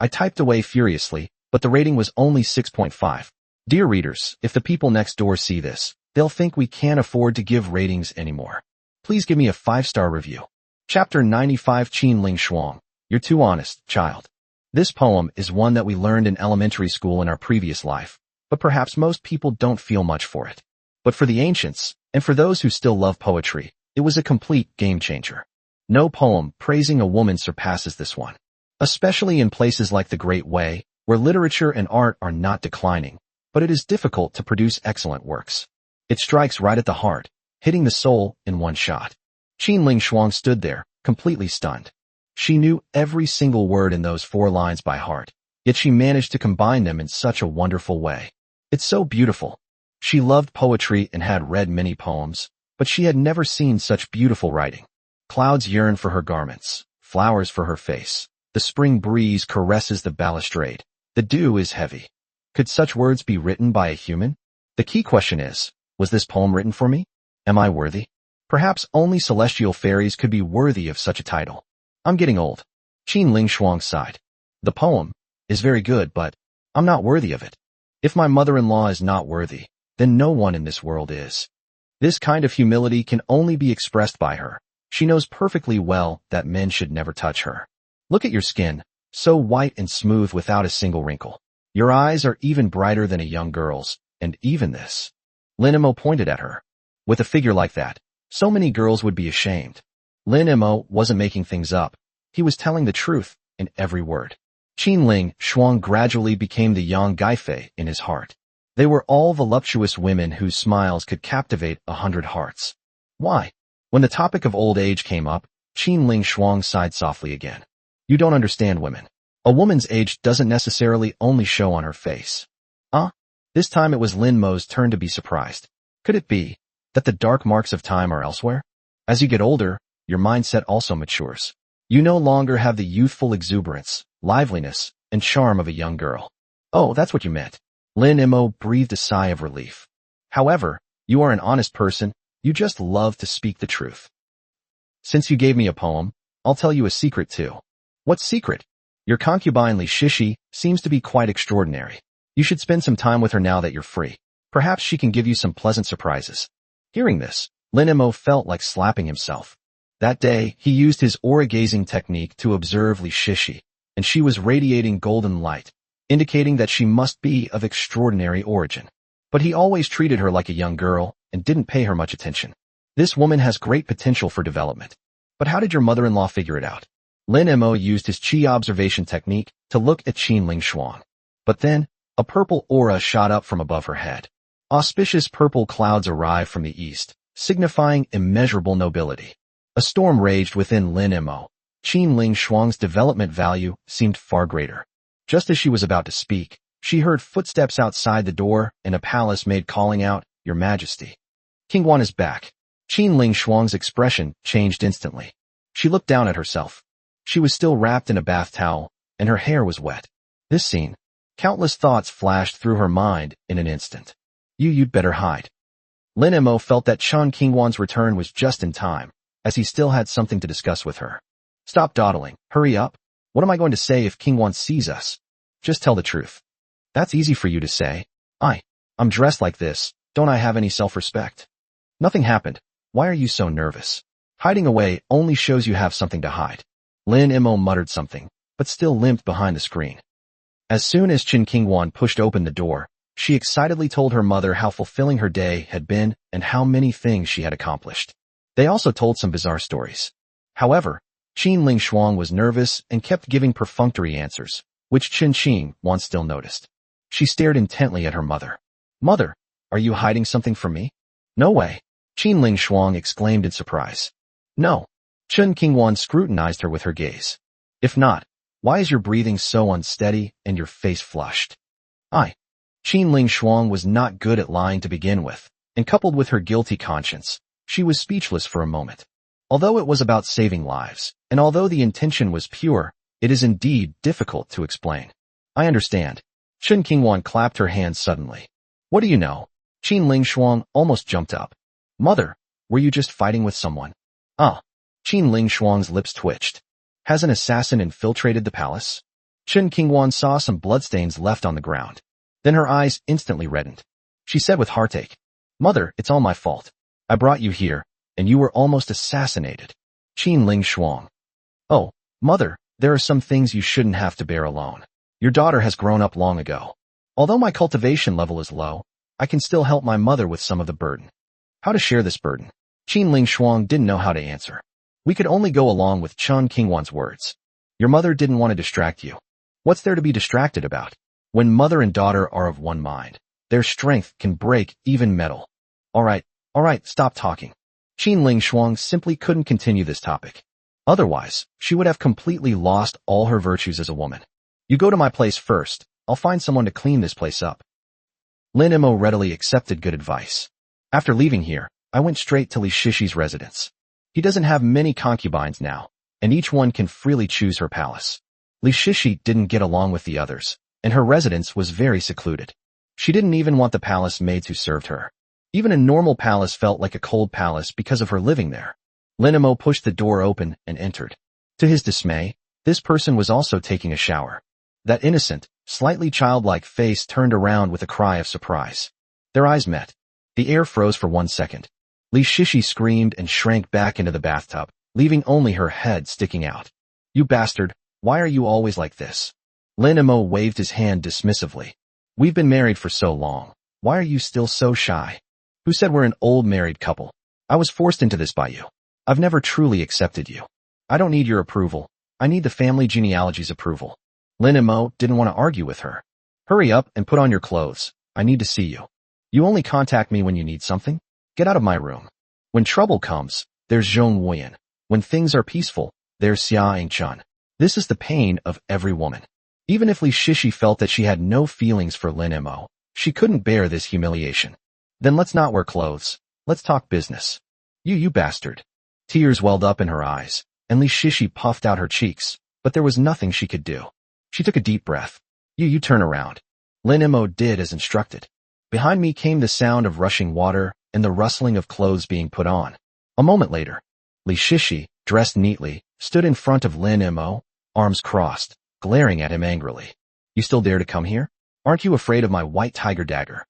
I typed away furiously, but the rating was only 6.5. Dear readers, if the people next door see this, they'll think we can't afford to give ratings anymore. Please give me a 5-star review. Chapter 95 Qin Ling Shuang. You're too honest, child. This poem is one that we learned in elementary school in our previous life, but perhaps most people don't feel much for it. But for the ancients, and for those who still love poetry, it was a complete game changer. No poem praising a woman surpasses this one. Especially in places like the Great Wei, where literature and art are not declining, but it is difficult to produce excellent works. It strikes right at the heart, hitting the soul in one shot. Qin Ling Shuang stood there, completely stunned. She knew every single word in those 4 lines by heart, yet she managed to combine them in such a wonderful way. It's so beautiful. She loved poetry and had read many poems, but she had never seen such beautiful writing. Clouds yearn for her garments, flowers for her face. The spring breeze caresses the balustrade. The dew is heavy. Could such words be written by a human? The key question is, was this poem written for me? Am I worthy? Perhaps only celestial fairies could be worthy of such a title. I'm getting old. Qin Ling Shuang sighed. The poem is very good, but I'm not worthy of it. If my mother-in-law is not worthy, then no one in this world is. This kind of humility can only be expressed by her. She knows perfectly well that men should never touch her. Look at your skin, so white and smooth without a single wrinkle. Your eyes are even brighter than a young girl's, and even this. Lin Mo pointed at her. With a figure like that, so many girls would be ashamed. Lin Mo wasn't making things up. He was telling the truth in every word. Qin Ling Shuang gradually became the Yang Gaifei in his heart. They were all voluptuous women whose smiles could captivate 100 hearts. Why? When the topic of old age came up, Qin Ling Shuang sighed softly again. You don't understand women. A woman's age doesn't necessarily only show on her face. This time it was Lin Mo's turn to be surprised. Could it be that the dark marks of time are elsewhere? As you get older, your mindset also matures. You no longer have the youthful exuberance, liveliness, and charm of a young girl. Oh, that's what you meant. Lin Mo breathed a sigh of relief. However, you are an honest person, you just love to speak the truth. Since you gave me a poem, I'll tell you a secret too. What secret? Your concubine Li Shishi seems to be quite extraordinary. You should spend some time with her now that you're free. Perhaps she can give you some pleasant surprises. Hearing this, Lin Mo felt like slapping himself. That day, he used his aura-gazing technique to observe Li Shishi, and she was radiating golden light, indicating that she must be of extraordinary origin. But he always treated her like a young girl and didn't pay her much attention. This woman has great potential for development. But how did your mother-in-law figure it out? Lin Mo used his qi observation technique to look at Qin Ling Shuang. But then, a purple aura shot up from above her head. Auspicious purple clouds arrived from the east, signifying immeasurable nobility. A storm raged within Lin Mo. Qin Ling Shuang's development value seemed far greater. Just as she was about to speak, she heard footsteps outside the door and a palace maid calling out, "Your Majesty." King Guan is back. Qin Ling Shuang's expression changed instantly. She looked down at herself. She was still wrapped in a bath towel, and her hair was wet. This scene, countless thoughts flashed through her mind in an instant. You'd better hide. Lin Mo felt that Chen Qingguan's return was just in time, as he still had something to discuss with her. Stop dawdling, hurry up. What am I going to say if Qingguan sees us? Just tell the truth. That's easy for you to say. I'm dressed like this, don't I have any self-respect? Nothing happened. Why are you so nervous? Hiding away only shows you have something to hide. Lin Mo muttered something, but still limped behind the screen. As soon as Chen Qingguan pushed open the door, she excitedly told her mother how fulfilling her day had been and how many things she had accomplished. They also told some bizarre stories. However, Qin Ling Shuang was nervous and kept giving perfunctory answers, which Chen Qingguan still noticed. She stared intently at her mother. Mother, are you hiding something from me? No way. Qin Ling Shuang exclaimed in surprise. No. Chen Qingguan scrutinized her with her gaze. If not, why is your breathing so unsteady and your face flushed? Qin Ling Shuang was not good at lying to begin with, and coupled with her guilty conscience, she was speechless for a moment. Although it was about saving lives, and although the intention was pure, it is indeed difficult to explain. I understand. Chen Qingguan clapped her hands suddenly. What do you know? Qin Ling Shuang almost jumped up. Mother, were you just fighting with someone? Qin Ling Shuang's lips twitched. Has an assassin infiltrated the palace? Chen Qingguan saw some bloodstains left on the ground. Then her eyes instantly reddened. She said with heartache, Mother, it's all my fault. I brought you here, and you were almost assassinated. Qin Ling Shuang. Oh, Mother, there are some things you shouldn't have to bear alone. Your daughter has grown up long ago. Although my cultivation level is low, I can still help my mother with some of the burden. How to share this burden? Qin Ling Shuang didn't know how to answer. We could only go along with Chen Qingguan's words. Your mother didn't want to distract you. What's there to be distracted about? When mother and daughter are of one mind, their strength can break even metal. All right, stop talking. Qin Ling Shuang simply couldn't continue this topic. Otherwise, she would have completely lost all her virtues as a woman. You go to my place first. I'll find someone to clean this place up. Lin Mo readily accepted good advice. After leaving here, I went straight to Li Shishi's residence. He doesn't have many concubines now, and each one can freely choose her palace. Li Shishi didn't get along with the others, and her residence was very secluded. She didn't even want the palace maids who served her. Even a normal palace felt like a cold palace because of her living there. Lin Mo pushed the door open and entered. To his dismay, this person was also taking a shower. That innocent, slightly childlike face turned around with a cry of surprise. Their eyes met. The air froze for 1 second. Li Shishi screamed and shrank back into the bathtub, leaving only her head sticking out. You bastard, why are you always like this? Lin Mo waved his hand dismissively. We've been married for so long. Why are you still so shy? Who said we're an old married couple? I was forced into this by you. I've never truly accepted you. I don't need your approval. I need the family genealogy's approval. Lin Mo didn't want to argue with her. Hurry up and put on your clothes. I need to see you. You only contact me when you need something? Get out of my room. When trouble comes, there's Zhong Wuyan. When things are peaceful, there's Xia Yingchun. This is the pain of every woman. Even if Li Shishi felt that she had no feelings for Lin Mo, She couldn't bear this humiliation. Then let's not wear clothes. Let's talk business. You bastard. Tears welled up in her eyes, and Li Shishi puffed out her cheeks, but there was nothing she could do. She took a deep breath. You turn around. Lin Mo did as instructed. Behind me came the sound of rushing water and the rustling of clothes being put on. A moment later, Li Shishi, dressed neatly, stood in front of Lin Mo, arms crossed, glaring at him angrily. You still dare to come here? Aren't you afraid of my white tiger dagger?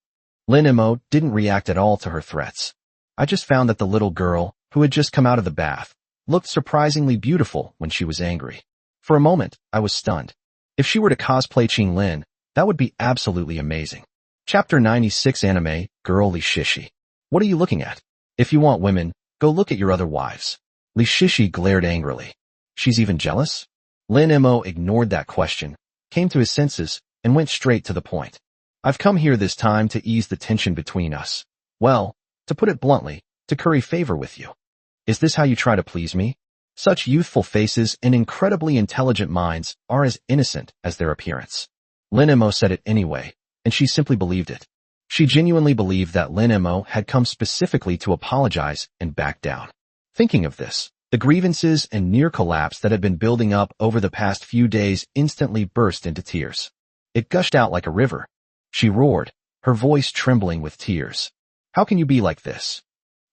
Lin Mo didn't react at all to her threats. I just found that the little girl, who had just come out of the bath, looked surprisingly beautiful when she was angry. For a moment, I was stunned. If she were to cosplay Qing Lin, that would be absolutely amazing. Chapter 96 Anime, Girl Li Shishi. What are you looking at? If you want women, go look at your other wives. Li Shishi glared angrily. She's even jealous? Lin Mo ignored that question, came to his senses, and went straight to the point. I've come here this time to ease the tension between us. Well, to put it bluntly, to curry favor with you. Is this how you try to please me? Such youthful faces and incredibly intelligent minds are as innocent as their appearance. Lin Mo said it anyway, and she simply believed it. She genuinely believed that Lin Mo had come specifically to apologize and back down. Thinking of this, the grievances and near collapse that had been building up over the past few days instantly burst into tears. It gushed out like a river. She roared, her voice trembling with tears. How can you be like this?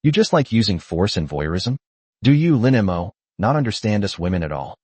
You just like using force and voyeurism? Do you, Lin Mo, not understand us women at all?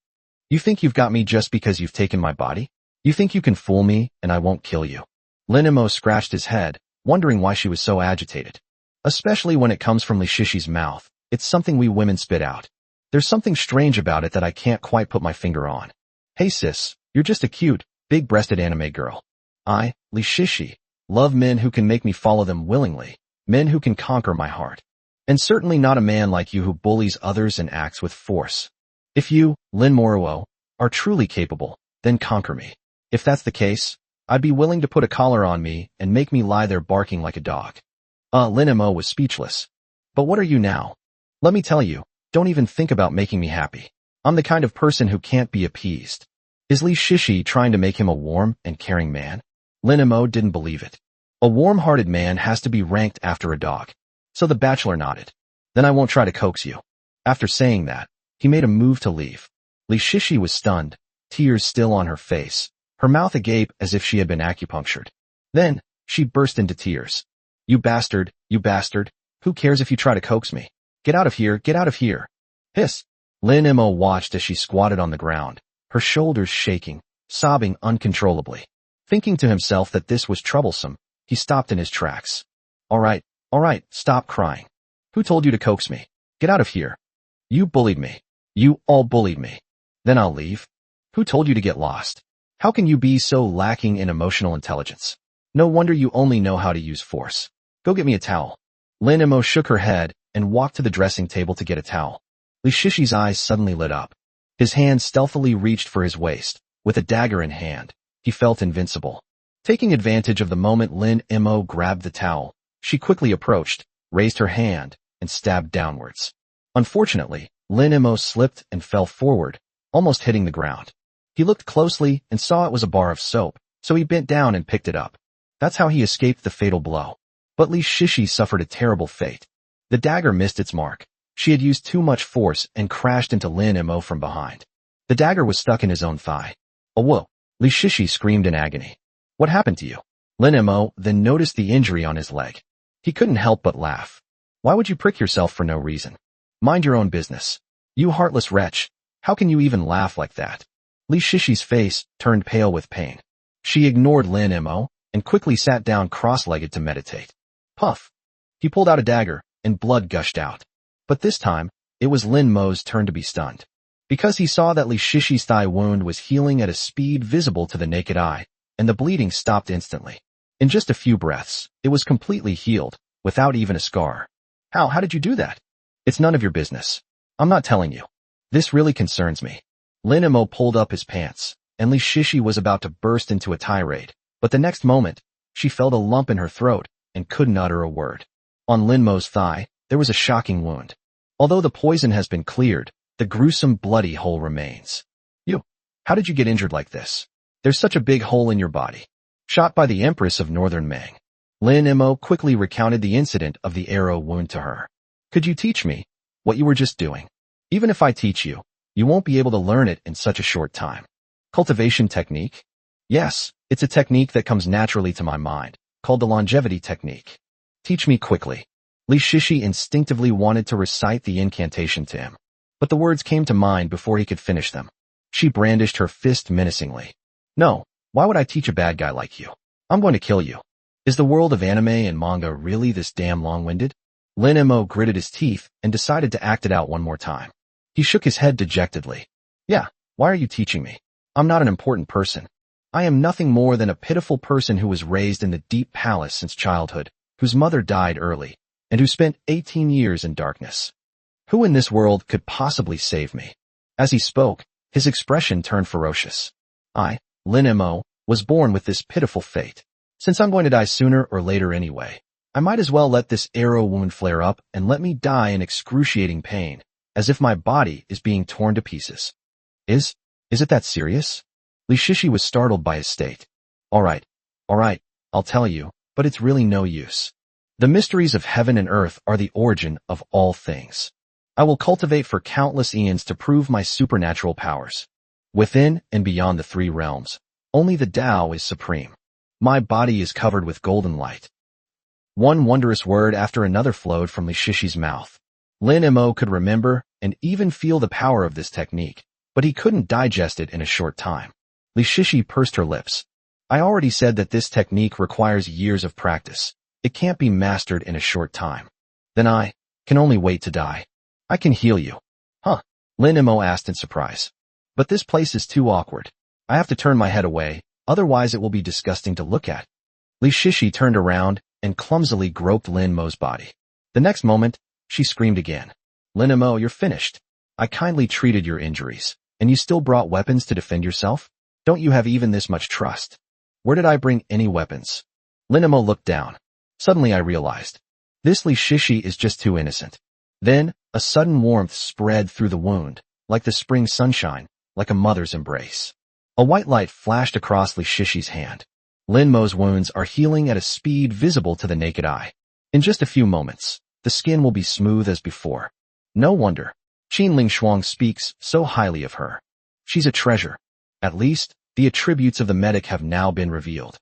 You think you've got me just because you've taken my body? You think you can fool me and I won't kill you? Lin Mo scratched his head, wondering why she was so agitated. Especially when it comes from Li Shishi's mouth, it's something we women spit out. There's something strange about it that I can't quite put my finger on. Hey sis, you're just a cute, big-breasted anime girl. I, Li Shishi, love men who can make me follow them willingly, men who can conquer my heart. And certainly not a man like you who bullies others and acts with force. If you, Lin Moruo, are truly capable, then conquer me. If that's the case, I'd be willing to put a collar on me and make me lie there barking like a dog. Lin Mo was speechless. But what are you now? Let me tell you, don't even think about making me happy. I'm the kind of person who can't be appeased. Is Li Shishi trying to make him a warm and caring man? Lin Mo didn't believe it. A warm-hearted man has to be ranked after a dog. So the bachelor nodded. Then I won't try to coax you. After saying that, he made a move to leave. Li Shishi was stunned, tears still on her face, her mouth agape as if she had been acupunctured. Then, she burst into tears. You bastard, who cares if you try to coax me? Get out of here, get out of here. Hiss. Lin Mo watched as she squatted on the ground, her shoulders shaking, sobbing uncontrollably. Thinking to himself that this was troublesome, he stopped in his tracks. All right, stop crying. Who told you to coax me? Get out of here. You bullied me. You all bullied me. Then I'll leave. Who told you to get lost? How can you be so lacking in emotional intelligence? No wonder you only know how to use force. Go get me a towel. Lin Mo shook her head and walked to the dressing table to get a towel. Li Shishi's eyes suddenly lit up. His hand stealthily reached for his waist. With a dagger in hand, he felt invincible. Taking advantage of the moment Lin Mo grabbed the towel, she quickly approached, raised her hand, and stabbed downwards. Unfortunately, Lin Mo slipped and fell forward, almost hitting the ground. He looked closely and saw it was a bar of soap, so he bent down and picked it up. That's how he escaped the fatal blow. But Li Shishi suffered a terrible fate. The dagger missed its mark. She had used too much force and crashed into Lin Mo from behind. The dagger was stuck in his own thigh. Oh whoa! Li Shishi screamed in agony. What happened to you? Lin Mo then noticed the injury on his leg. He couldn't help but laugh. Why would you prick yourself for no reason? Mind your own business. You heartless wretch. How can you even laugh like that? Li Shishi's face turned pale with pain. She ignored Lin Mo and quickly sat down cross-legged to meditate. Puff! He pulled out a dagger, and blood gushed out. But this time, it was Lin Mo's turn to be stunned. Because he saw that Li Shishi's thigh wound was healing at a speed visible to the naked eye, and the bleeding stopped instantly. In just a few breaths, it was completely healed, without even a scar. How did you do that? It's none of your business. I'm not telling you. This really concerns me. Lin Mo pulled up his pants, and Li Shishi was about to burst into a tirade, but the next moment, she felt a lump in her throat and couldn't utter a word. On Lin Mo's thigh, there was a shocking wound. Although the poison has been cleared, the gruesome bloody hole remains. How did you get injured like this? There's such a big hole in your body. shot by the Empress of Northern Ming. Lin Mo quickly recounted the incident of the arrow wound to her. Could you teach me what you were just doing? Even if I teach you, you won't be able to learn it in such a short time. Cultivation technique? Yes, it's a technique that comes naturally to my mind, called the longevity technique. Teach me quickly. Li Shishi instinctively wanted to recite the incantation to him, but the words came to mind before he could finish them. She brandished her fist menacingly. No, why would I teach a bad guy like you? I'm going to kill you. Is the world of anime and manga really this damn long-winded? Lin Mo gritted his teeth and decided to act it out one more time. He shook his head dejectedly. Yeah, why are you teaching me? I'm not an important person. I am nothing more than a pitiful person who was raised in the deep palace since childhood, whose mother died early, and who spent 18 years in darkness. Who in this world could possibly save me? As he spoke, his expression turned ferocious. I, Lin Mo, was born with this pitiful fate. Since I'm going to die sooner or later anyway, I might as well let this arrow wound flare up and let me die in excruciating pain, as if my body is being torn to pieces. Is it that serious? Li Shishi was startled by his state. All right, I'll tell you, but it's really no use. The mysteries of heaven and earth are the origin of all things. I will cultivate for countless eons to prove my supernatural powers. Within and beyond the three realms, only the Tao is supreme. My body is covered with golden light. One wondrous word after another flowed from Li Shishi's mouth. Lin Mo could remember and even feel the power of this technique, but he couldn't digest it in a short time. Li Shishi pursed her lips. I already said that this technique requires years of practice. It can't be mastered in a short time. Then I can only wait to die. I can heal you. Huh? Lin Mo asked in surprise. But this place is too awkward. I have to turn my head away, otherwise it will be disgusting to look at. Li Shishi turned around and clumsily groped Lin Mo's body. The next moment, she screamed again. Lin Mo, you're finished. I kindly treated your injuries, and you still brought weapons to defend yourself? Don't you have even this much trust? Where did I bring any weapons? Lin Mo looked down. Suddenly I realized. This Li Shishi is just too innocent. Then, a sudden warmth spread through the wound, like the spring sunshine, like a mother's embrace. A white light flashed across Li Shishi's hand. Lin Mo's wounds are healing at a speed visible to the naked eye. In just a few moments, the skin will be smooth as before. No wonder. Qin Ling Shuang speaks so highly of her. She's a treasure. At least, the attributes of the medic have now been revealed.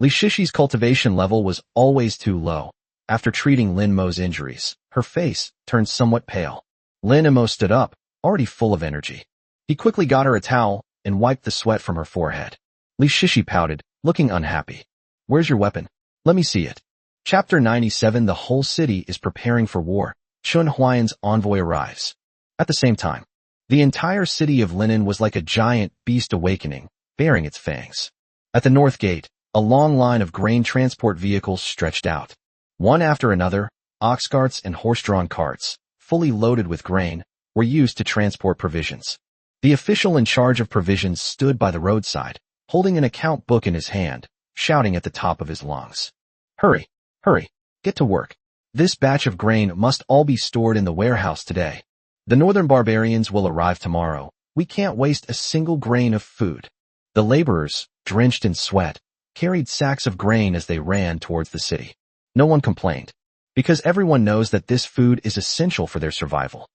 Li Shishi's cultivation level was always too low. After treating Lin Mo's injuries, her face turned somewhat pale. Lin Mo stood up, already full of energy. He quickly got her a towel and wiped the sweat from her forehead. Li Shishi pouted, looking unhappy. Where's your weapon? Let me see it. Chapter 97. The whole city is preparing for war. Chun Huayan's envoy arrives. At the same time, the entire city of Linen was like a giant beast awakening, baring its fangs. At the north gate, a long line of grain transport vehicles stretched out. One after another, ox carts and horse-drawn carts, fully loaded with grain, were used to transport provisions. The official in charge of provisions stood by the roadside, holding an account book in his hand, shouting at the top of his lungs. Hurry, hurry, get to work. This batch of grain must all be stored in the warehouse today. The northern barbarians will arrive tomorrow. We can't waste a single grain of food. The laborers, drenched in sweat, carried sacks of grain as they ran towards the city. No one complained, because everyone knows that this food is essential for their survival.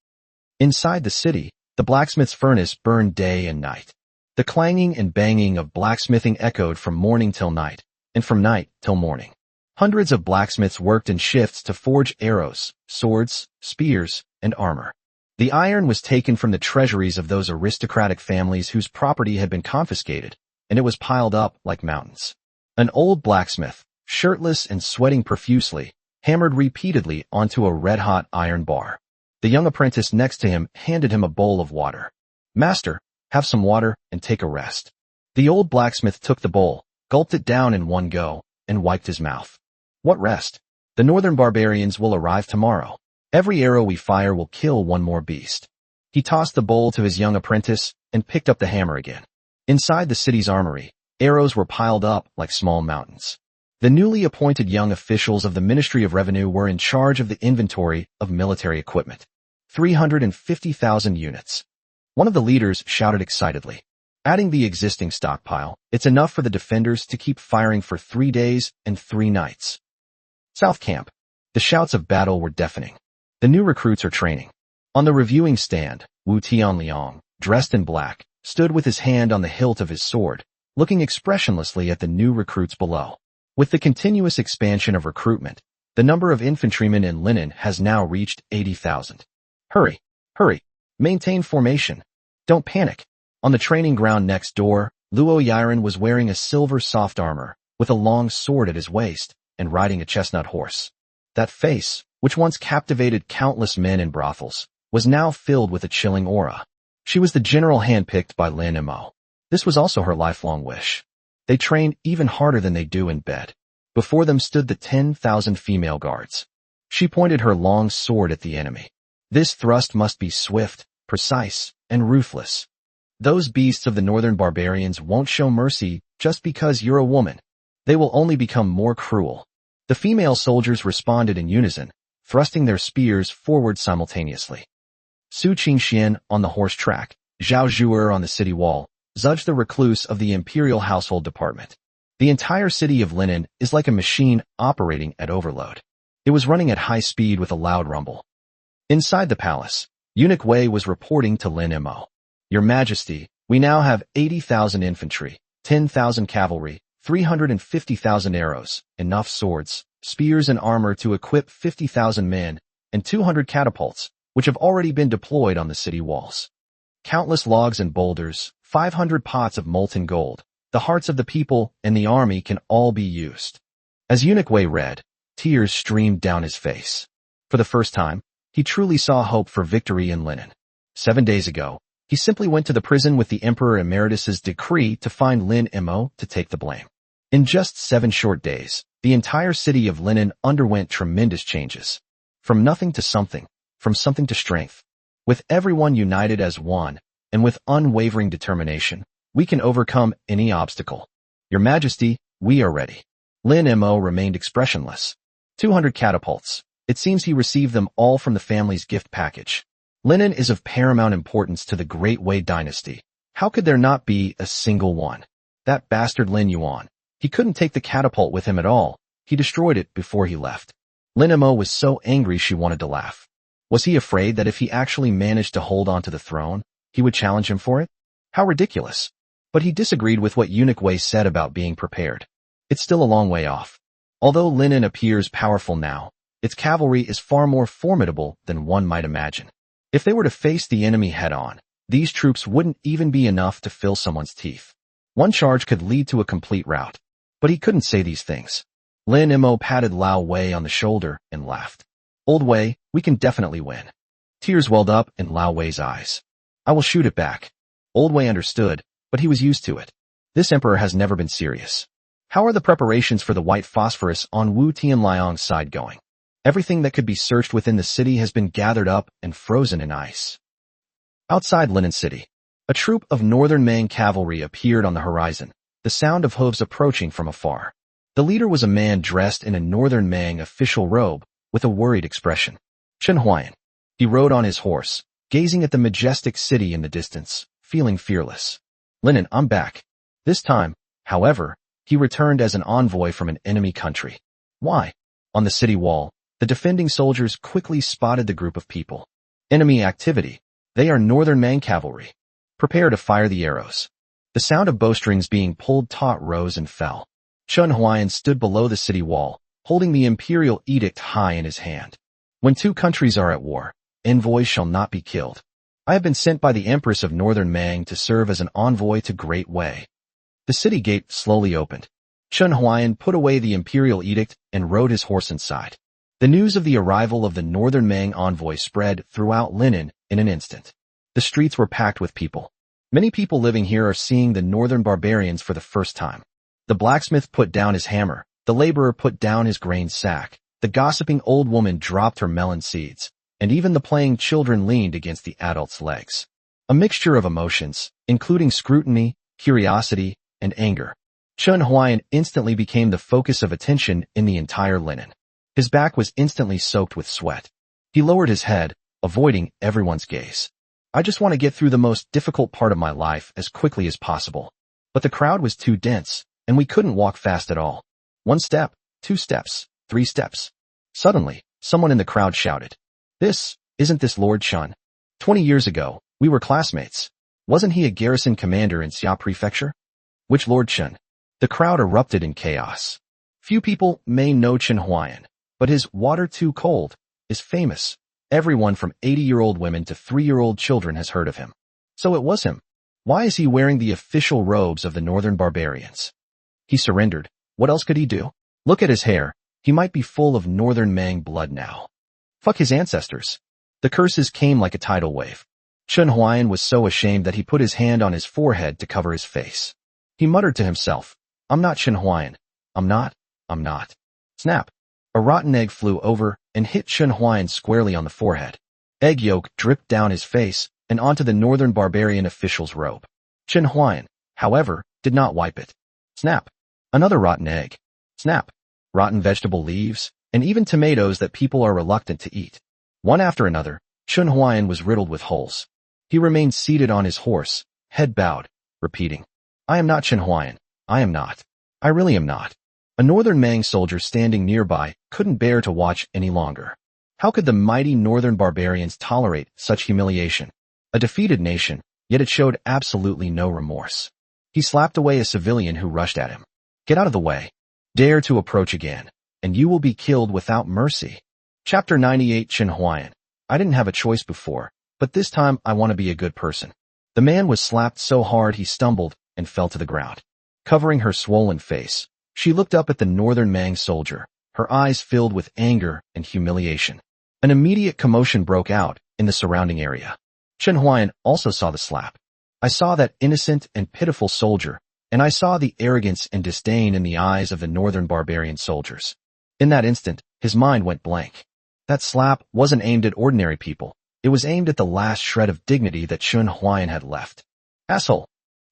Inside the city, the blacksmith's furnace burned day and night. The clanging and banging of blacksmithing echoed from morning till night, and from night till morning. Hundreds of blacksmiths worked in shifts to forge arrows, swords, spears, and armor. The iron was taken from the treasuries of those aristocratic families whose property had been confiscated, and it was piled up like mountains. An old blacksmith, shirtless and sweating profusely, hammered repeatedly onto a red-hot iron bar. The young apprentice next to him handed him a bowl of water. Master, have some water and take a rest. The old blacksmith took the bowl, gulped it down in one go, and wiped his mouth. What rest? The northern barbarians will arrive tomorrow. Every arrow we fire will kill one more beast. He tossed the bowl to his young apprentice and picked up the hammer again. Inside the city's armory, arrows were piled up like small mountains. The newly appointed young officials of the Ministry of Revenue were in charge of the inventory of military equipment. 350,000 units. One of the leaders shouted excitedly. Adding the existing stockpile, it's enough for the defenders to keep firing for 3 days and 3 nights. South Camp. The shouts of battle were deafening. The new recruits are training. On the reviewing stand, Wu Tianliang, dressed in black, stood with his hand on the hilt of his sword, looking expressionlessly at the new recruits below. With the continuous expansion of recruitment, the number of infantrymen in linen has now reached 80,000. Hurry, hurry, maintain formation. Don't panic. On the training ground next door, Luo Yiren was wearing a silver soft armor, with a long sword at his waist, and riding a chestnut horse. That face, which once captivated countless men in brothels, was now filled with a chilling aura. She was the general handpicked by Lin Mo. This was also her lifelong wish. They trained even harder than they do in bed. Before them stood the 10,000 female guards. She pointed her long sword at the enemy. This thrust must be swift, precise, and ruthless. Those beasts of the northern barbarians won't show mercy just because you're a woman. They will only become more cruel. The female soldiers responded in unison, thrusting their spears forward simultaneously. Su Qingxian on the horse track, Zhao Zhuer on the city wall, Zudge the recluse of the Imperial Household Department. The entire city of Linen is like a machine operating at overload. It was running at high speed with a loud rumble. Inside the palace, Eunuch Wei was reporting to Lin Mo. Your Majesty, we now have 80,000 infantry, 10,000 cavalry, 350,000 arrows, enough swords, spears and armor to equip 50,000 men, and 200 catapults, which have already been deployed on the city walls. Countless logs and boulders, 500 pots of molten gold, the hearts of the people and the army can all be used. As Eunuch Wei read, tears streamed down his face. For the first time, he truly saw hope for victory in Linen. 7 days ago, he simply went to the prison with the Emperor Emeritus's decree to find Lin Mo to take the blame. In just 7 short days, the entire city of Linen underwent tremendous changes. From nothing to something, from something to strength. With everyone united as one, and with unwavering determination, we can overcome any obstacle. Your Majesty, we are ready. Lin Mo remained expressionless. 200 catapults. It seems he received them all from the family's gift package. Linen is of paramount importance to the Great Wei dynasty. How could there not be a single one? That bastard Lin Yuan. He couldn't take the catapult with him at all. He destroyed it before he left. Lin Mo was so angry she wanted to laugh. Was he afraid that if he actually managed to hold on to the throne, he would challenge him for it? How ridiculous. But he disagreed with what Eunuch Wei said about being prepared. It's still a long way off. Although Linen appears powerful now, its cavalry is far more formidable than one might imagine. If they were to face the enemy head-on, these troops wouldn't even be enough to fill someone's teeth. One charge could lead to a complete rout. But he couldn't say these things. Lin Mo patted Lao Wei on the shoulder and laughed. Old Wei, we can definitely win. Tears welled up in Lao Wei's eyes. I will shoot it back. Old Wei understood, but he was used to it. This emperor has never been serious. How are the preparations for the white phosphorus on Wu Tianliang's side going? Everything that could be searched within the city has been gathered up and frozen in ice. Outside Linen City, a troop of Northern Mang cavalry appeared on the horizon, the sound of hooves approaching from afar. The leader was a man dressed in a Northern Mang official robe, with a worried expression. Chen Huayan. He rode on his horse, gazing at the majestic city in the distance, feeling fearless. Linen, I'm back. This time, however, he returned as an envoy from an enemy country. Why? On the city wall, the defending soldiers quickly spotted the group of people. Enemy activity. They are Northern Mang cavalry. Prepare to fire the arrows. The sound of bowstrings being pulled taut rose and fell. Chen Huayan stood below the city wall, holding the imperial edict high in his hand. When two countries are at war, envoys shall not be killed. I have been sent by the Empress of Northern Mang to serve as an envoy to Great Wei. The city gate slowly opened. Chen Huayan put away the imperial edict and rode his horse inside. The news of the arrival of the Northern Mang envoy spread throughout Linen in an instant. The streets were packed with people. Many people living here are seeing the Northern barbarians for the first time. The blacksmith put down his hammer, the laborer put down his grain sack, the gossiping old woman dropped her melon seeds, and even the playing children leaned against the adults' legs. A mixture of emotions, including scrutiny, curiosity, and anger. Chen Huayan instantly became the focus of attention in the entire Linen. His back was instantly soaked with sweat. He lowered his head, avoiding everyone's gaze. I just want to get through the most difficult part of my life as quickly as possible. But the crowd was too dense, and we couldn't walk fast at all. 1 step, 2 steps, 3 steps. Suddenly, someone in the crowd shouted, Isn't this Lord Chun? 20 years ago, we were classmates. Wasn't he a garrison commander in Xia Prefecture? Which Lord Chun? The crowd erupted in chaos. Few people may know Chen Huayan, but his water too cold is famous. Everyone from 80-year-old women to 3-year-old children has heard of him. So it was him. Why is he wearing the official robes of the northern barbarians? He surrendered. What else could he do? Look at his hair. He might be full of northern Mang blood now. Fuck his ancestors. The curses came like a tidal wave. Chen Huayan was so ashamed that he put his hand on his forehead to cover his face. He muttered to himself, I'm not Chen Huayan. I'm not. Snap. A rotten egg flew over and hit Chen Huayan squarely on the forehead. Egg yolk dripped down his face and onto the northern barbarian official's robe. Chen Huayan, however, did not wipe it. Snap. Another rotten egg. Snap. Rotten vegetable leaves, and even tomatoes that people are reluctant to eat. One after another, Chen Huayan was riddled with holes. He remained seated on his horse, head bowed, repeating, I am not Chen Huayan. I am not. I really am not. A northern Mang soldier standing nearby couldn't bear to watch any longer. How could the mighty northern barbarians tolerate such humiliation? A defeated nation, yet it showed absolutely no remorse. He slapped away a civilian who rushed at him. Get out of the way. Dare to approach again, and you will be killed without mercy. Chapter 98 Chen Huayan. I didn't have a choice before, but this time I want to be a good person. The man was slapped so hard he stumbled and fell to the ground. Covering her swollen face, she looked up at the northern Mang soldier, her eyes filled with anger and humiliation. An immediate commotion broke out in the surrounding area. Chen Huayan also saw the slap. I saw that innocent and pitiful soldier, and I saw the arrogance and disdain in the eyes of the northern barbarian soldiers. In that instant, his mind went blank. That slap wasn't aimed at ordinary people. It was aimed at the last shred of dignity that Chen Huayan had left. Asshole!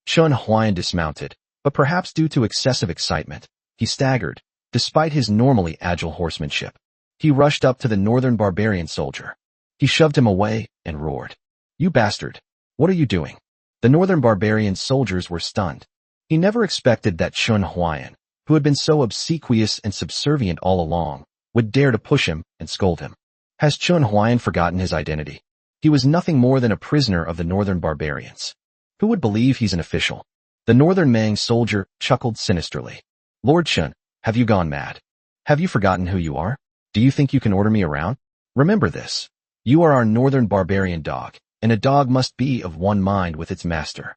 Chen Huayan dismounted, but perhaps due to excessive excitement, he staggered, despite his normally agile horsemanship. He rushed up to the northern barbarian soldier. He shoved him away and roared. You bastard! What are you doing? The northern barbarian soldiers were stunned. He never expected that Chen Huayan, who had been so obsequious and subservient all along, would dare to push him and scold him. Has Chen Huayan forgotten his identity? He was nothing more than a prisoner of the northern barbarians. Who would believe he's an official? The northern Mang soldier chuckled sinisterly. Lord Chen, have you gone mad? Have you forgotten who you are? Do you think you can order me around? Remember this. You are our northern barbarian dog, and a dog must be of one mind with its master.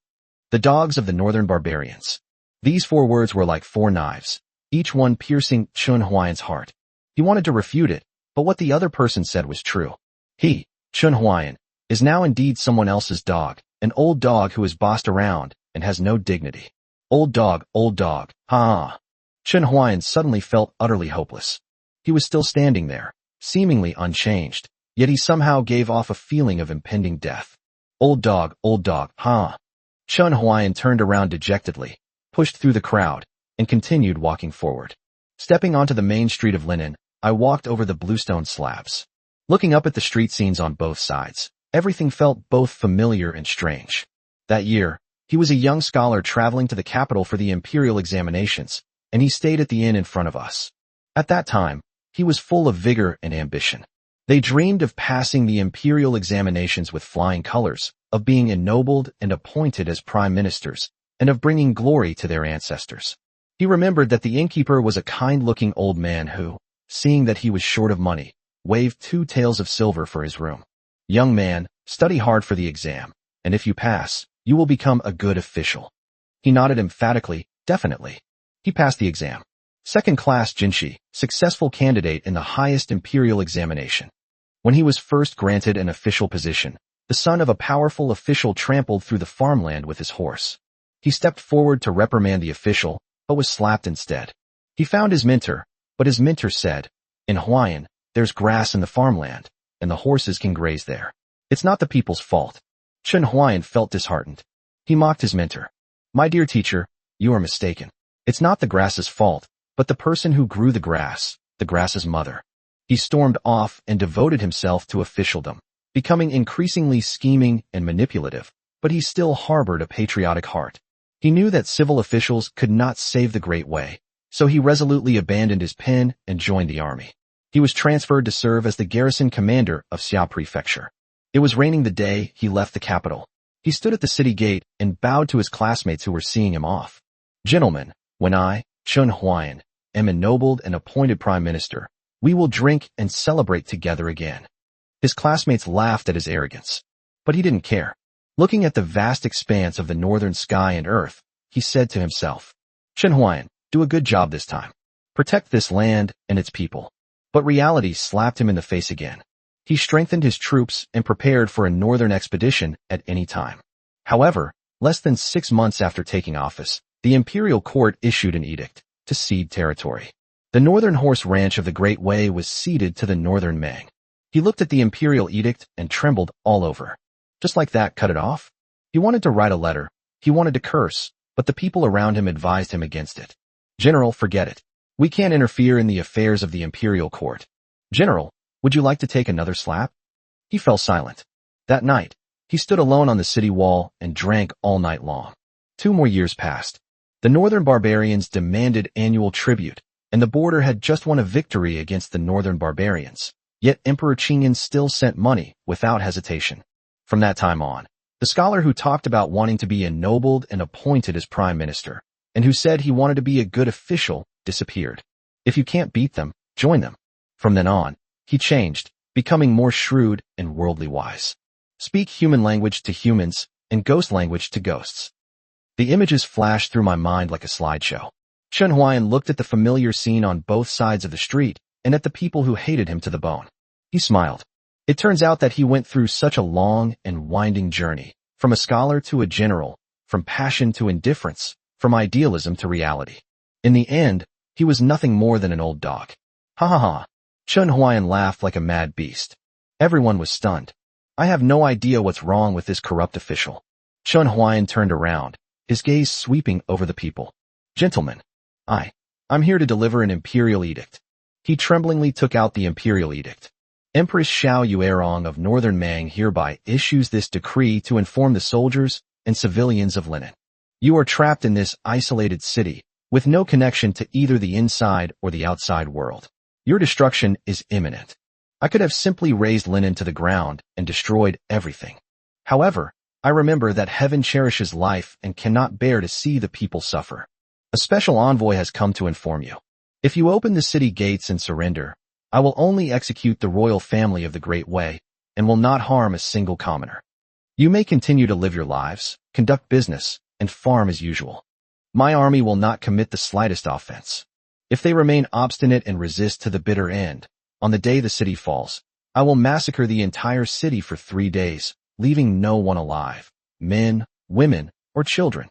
The dogs of the northern barbarians. These 4 words were like 4 knives, each one piercing Chen Huayan's heart. He wanted to refute it, but what the other person said was true. He, Chen Huayan, is now indeed someone else's dog, an old dog who is bossed around and has no dignity. Old dog, ha. Chen Huayan suddenly felt utterly hopeless. He was still standing there, seemingly unchanged, yet he somehow gave off a feeling of impending death. Old dog, ha. Chen Huayan turned around dejectedly, pushed through the crowd, and continued walking forward. Stepping onto the main street of Linen, I walked over the bluestone slabs. Looking up at the street scenes on both sides, everything felt both familiar and strange. That year, he was a young scholar traveling to the capital for the imperial examinations, and he stayed at the inn in front of us. At that time, he was full of vigor and ambition. They dreamed of passing the imperial examinations with flying colors, of being ennobled and appointed as prime ministers, and of bringing glory to their ancestors. He remembered that the innkeeper was a kind-looking old man who, seeing that he was short of money, waved 2 taels of silver for his room. Young man, study hard for the exam, and if you pass, you will become a good official. He nodded emphatically, definitely. He passed the exam. Second-class Jinshi, successful candidate in the highest imperial examination. When he was first granted an official position, the son of a powerful official trampled through the farmland with his horse. He stepped forward to reprimand the official, but was slapped instead. He found his mentor, but his mentor said, In Huayan, there's grass in the farmland, and the horses can graze there. It's not the people's fault. Chen Huayan felt disheartened. He mocked his mentor. My dear teacher, you are mistaken. It's not the grass's fault, but the person who grew the grass's mother. He stormed off and devoted himself to officialdom. becoming increasingly scheming and manipulative, but he still harbored a patriotic heart. He knew that civil officials could not save the Great Way, so he resolutely abandoned his pen and joined the army. He was transferred to serve as the garrison commander of Xia Prefecture. It was raining the day he left the capital. He stood at the city gate and bowed to his classmates who were seeing him off. "Gentlemen, when I, Chen Huayan, am ennobled and appointed prime minister, we will drink and celebrate together again." His classmates laughed at his arrogance, but he didn't care. Looking at the vast expanse of the northern sky and earth, he said to himself, "Chen Huayan, do a good job this time. Protect this land and its people." But reality slapped him in the face again. He strengthened his troops and prepared for a northern expedition at any time. However, less than 6 months after taking office, the imperial court issued an edict to cede territory. The northern horse ranch of the Great Way was ceded to the northern Meng. He looked at the imperial edict and trembled all over. Just like that, cut it off? He wanted to write a letter. He wanted to curse, but the people around him advised him against it. "General, forget it. We can't interfere in the affairs of the imperial court. General, would you like to take another slap?" He fell silent. That night, he stood alone on the city wall and drank all night long. 2 more years passed. The northern barbarians demanded annual tribute, and the border had just won a victory against the northern barbarians. Yet Emperor Qingyan still sent money without hesitation. From that time on, the scholar who talked about wanting to be ennobled and appointed as prime minister, and who said he wanted to be a good official, disappeared. If you can't beat them, join them. From then on, he changed, becoming more shrewd and worldly wise. Speak human language to humans and ghost language to ghosts. The images flashed through my mind like a slideshow. Chen Huayan looked at the familiar scene on both sides of the street and at the people who hated him to the bone. He smiled. It turns out that he went through such a long and winding journey, from a scholar to a general, from passion to indifference, from idealism to reality. In the end, he was nothing more than an old dog. Ha ha ha. Chen Huayan laughed like a mad beast. Everyone was stunned. "I have no idea what's wrong with this corrupt official." Chen Huayan turned around, his gaze sweeping over the people. "Gentlemen, I'm here to deliver an imperial edict." He tremblingly took out the imperial edict. "Empress Xiao Yuerong of Northern Meng hereby issues this decree to inform the soldiers and civilians of Linen. You are trapped in this isolated city, with no connection to either the inside or the outside world. Your destruction is imminent. I could have simply razed Linen to the ground and destroyed everything. However, I remember that heaven cherishes life and cannot bear to see the people suffer. A special envoy has come to inform you. If you open the city gates and surrender, I will only execute the royal family of the Great Way and will not harm a single commoner. You may continue to live your lives, conduct business, and farm as usual. My army will not commit the slightest offense. If they remain obstinate and resist to the bitter end, on the day the city falls, I will massacre the entire city for 3 days, leaving no one alive, men, women, or children.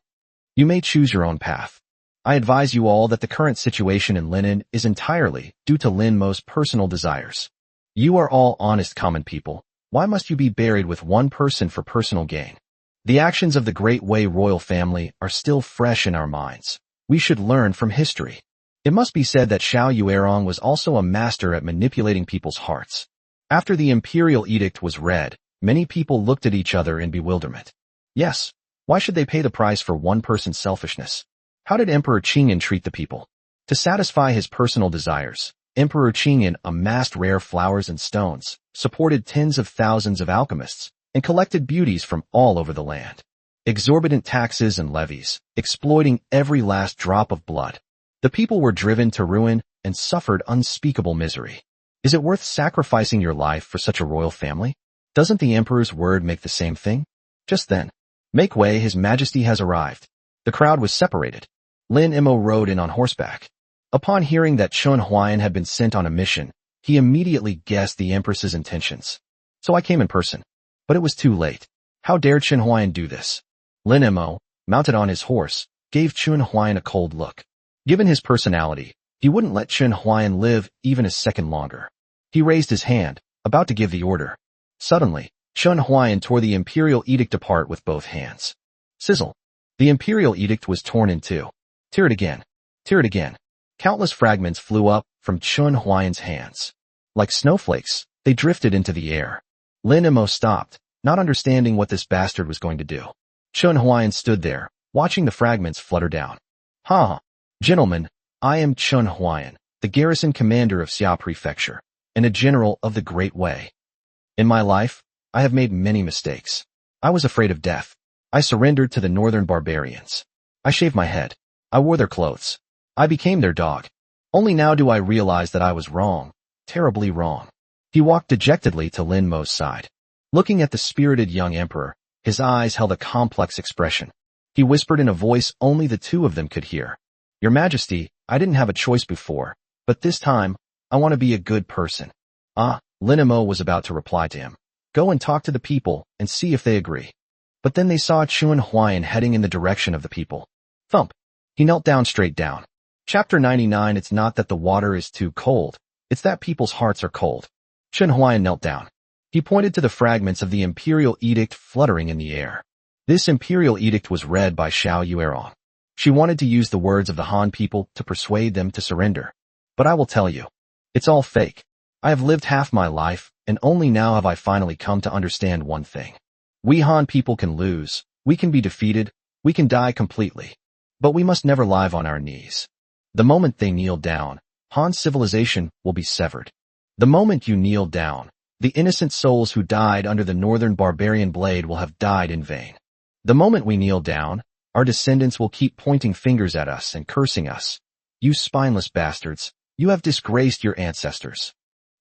You may choose your own path. I advise you all that the current situation in Linen is entirely due to Lin Mo's personal desires. You are all honest common people. Why must you be buried with one person for personal gain? The actions of the Great Way royal family are still fresh in our minds. We should learn from history. It must be said that Xiao Yuerong was also a master at manipulating people's hearts. After the imperial edict was read, many people looked at each other in bewilderment. Yes, why should they pay the price for one person's selfishness? How did Emperor Qingyan treat the people? To satisfy his personal desires, Emperor Qingyan amassed rare flowers and stones, supported tens of thousands of alchemists, and collected beauties from all over the land. Exorbitant taxes and levies, exploiting every last drop of blood. The people were driven to ruin and suffered unspeakable misery. Is it worth sacrificing your life for such a royal family? Doesn't the emperor's word make the same thing? Just then, "Make way, His Majesty has arrived." The crowd was separated. Lin Mo rode in on horseback. Upon hearing that Chen Huayan had been sent on a mission, he immediately guessed the empress's intentions. "So I came in person." But it was too late. How dared Chen Huayan do this? Lin Mo, mounted on his horse, gave Chen Huayan a cold look. Given his personality, he wouldn't let Chen Huayan live even a second longer. He raised his hand, about to give the order. Suddenly, Chen Huayan tore the imperial edict apart with both hands. Sizzle. The imperial edict was torn in two. Tear it again. Tear it again. Countless fragments flew up from Chen Huayan's hands. Like snowflakes, they drifted into the air. Lin Mo stopped, not understanding what this bastard was going to do. Chun Huayan stood there, watching the fragments flutter down. Ha! Gentlemen, I am Chun Huayan, the garrison commander of Xia Prefecture, and a general of the Great Way. In my life, I have made many mistakes. I was afraid of death. I surrendered to the northern barbarians. I shaved my head. I wore their clothes. I became their dog. Only now do I realize that I was wrong, terribly wrong. He walked dejectedly to Lin Mo's side. Looking at the spirited young emperor, his eyes held a complex expression. He whispered in a voice only the two of them could hear. Your Majesty, I didn't have a choice before, but this time, I want to be a good person. Lin Mo was about to reply to him. Go and talk to the people and see if they agree. But then they saw Chun Huayan heading in the direction of the people. Thump. He knelt down straight down. Chapter 99. It's not that the water is too cold, it's that people's hearts are cold. Chun Huayan knelt down. He pointed to the fragments of the imperial edict fluttering in the air. This imperial edict was read by Xiao Yuerong. She wanted to use the words of the Han people to persuade them to surrender. But I will tell you, it's all fake. I have lived half my life, and only now have I finally come to understand one thing. We Han people can lose, we can be defeated, we can die completely. But we must never lie on our knees. The moment they kneel down, Han civilization will be severed. The moment you kneel down, the innocent souls who died under the northern barbarian blade will have died in vain. The moment we kneel down, our descendants will keep pointing fingers at us and cursing us. You spineless bastards, you have disgraced your ancestors.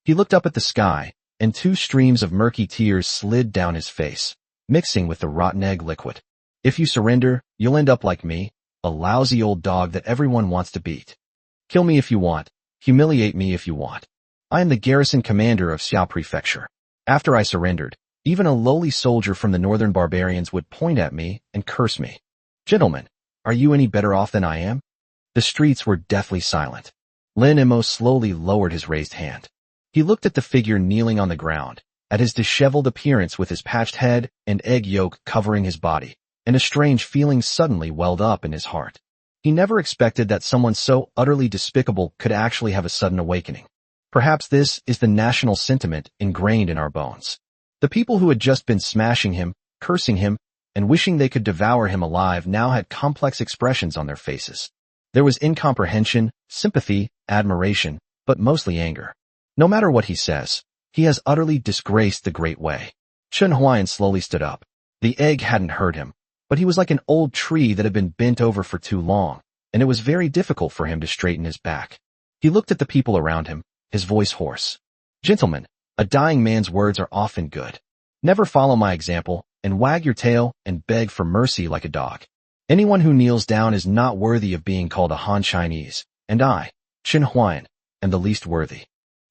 He looked up at the sky, and 2 streams of murky tears slid down his face, mixing with the rotten egg liquid. If you surrender, you'll end up like me, a lousy old dog that everyone wants to beat. Kill me if you want, humiliate me if you want. I am the garrison commander of Xia Prefecture. After I surrendered, even a lowly soldier from the northern barbarians would point at me and curse me. Gentlemen, are you any better off than I am? The streets were deathly silent. Lin Mo slowly lowered his raised hand. He looked at the figure kneeling on the ground, at his disheveled appearance with his patched head and egg yolk covering his body, and a strange feeling suddenly welled up in his heart. He never expected that someone so utterly despicable could actually have a sudden awakening. Perhaps this is the national sentiment ingrained in our bones. The people who had just been smashing him, cursing him, and wishing they could devour him alive now had complex expressions on their faces. There was incomprehension, sympathy, admiration, but mostly anger. No matter what he says, he has utterly disgraced the Great Way. Chun Huayan slowly stood up. The egg hadn't hurt him, but he was like an old tree that had been bent over for too long, and it was very difficult for him to straighten his back. He looked at the people around him, his voice hoarse. Gentlemen, a dying man's words are often good. Never follow my example, and wag your tail and beg for mercy like a dog. Anyone who kneels down is not worthy of being called a Han Chinese, and I, Chun Huayan, am the least worthy.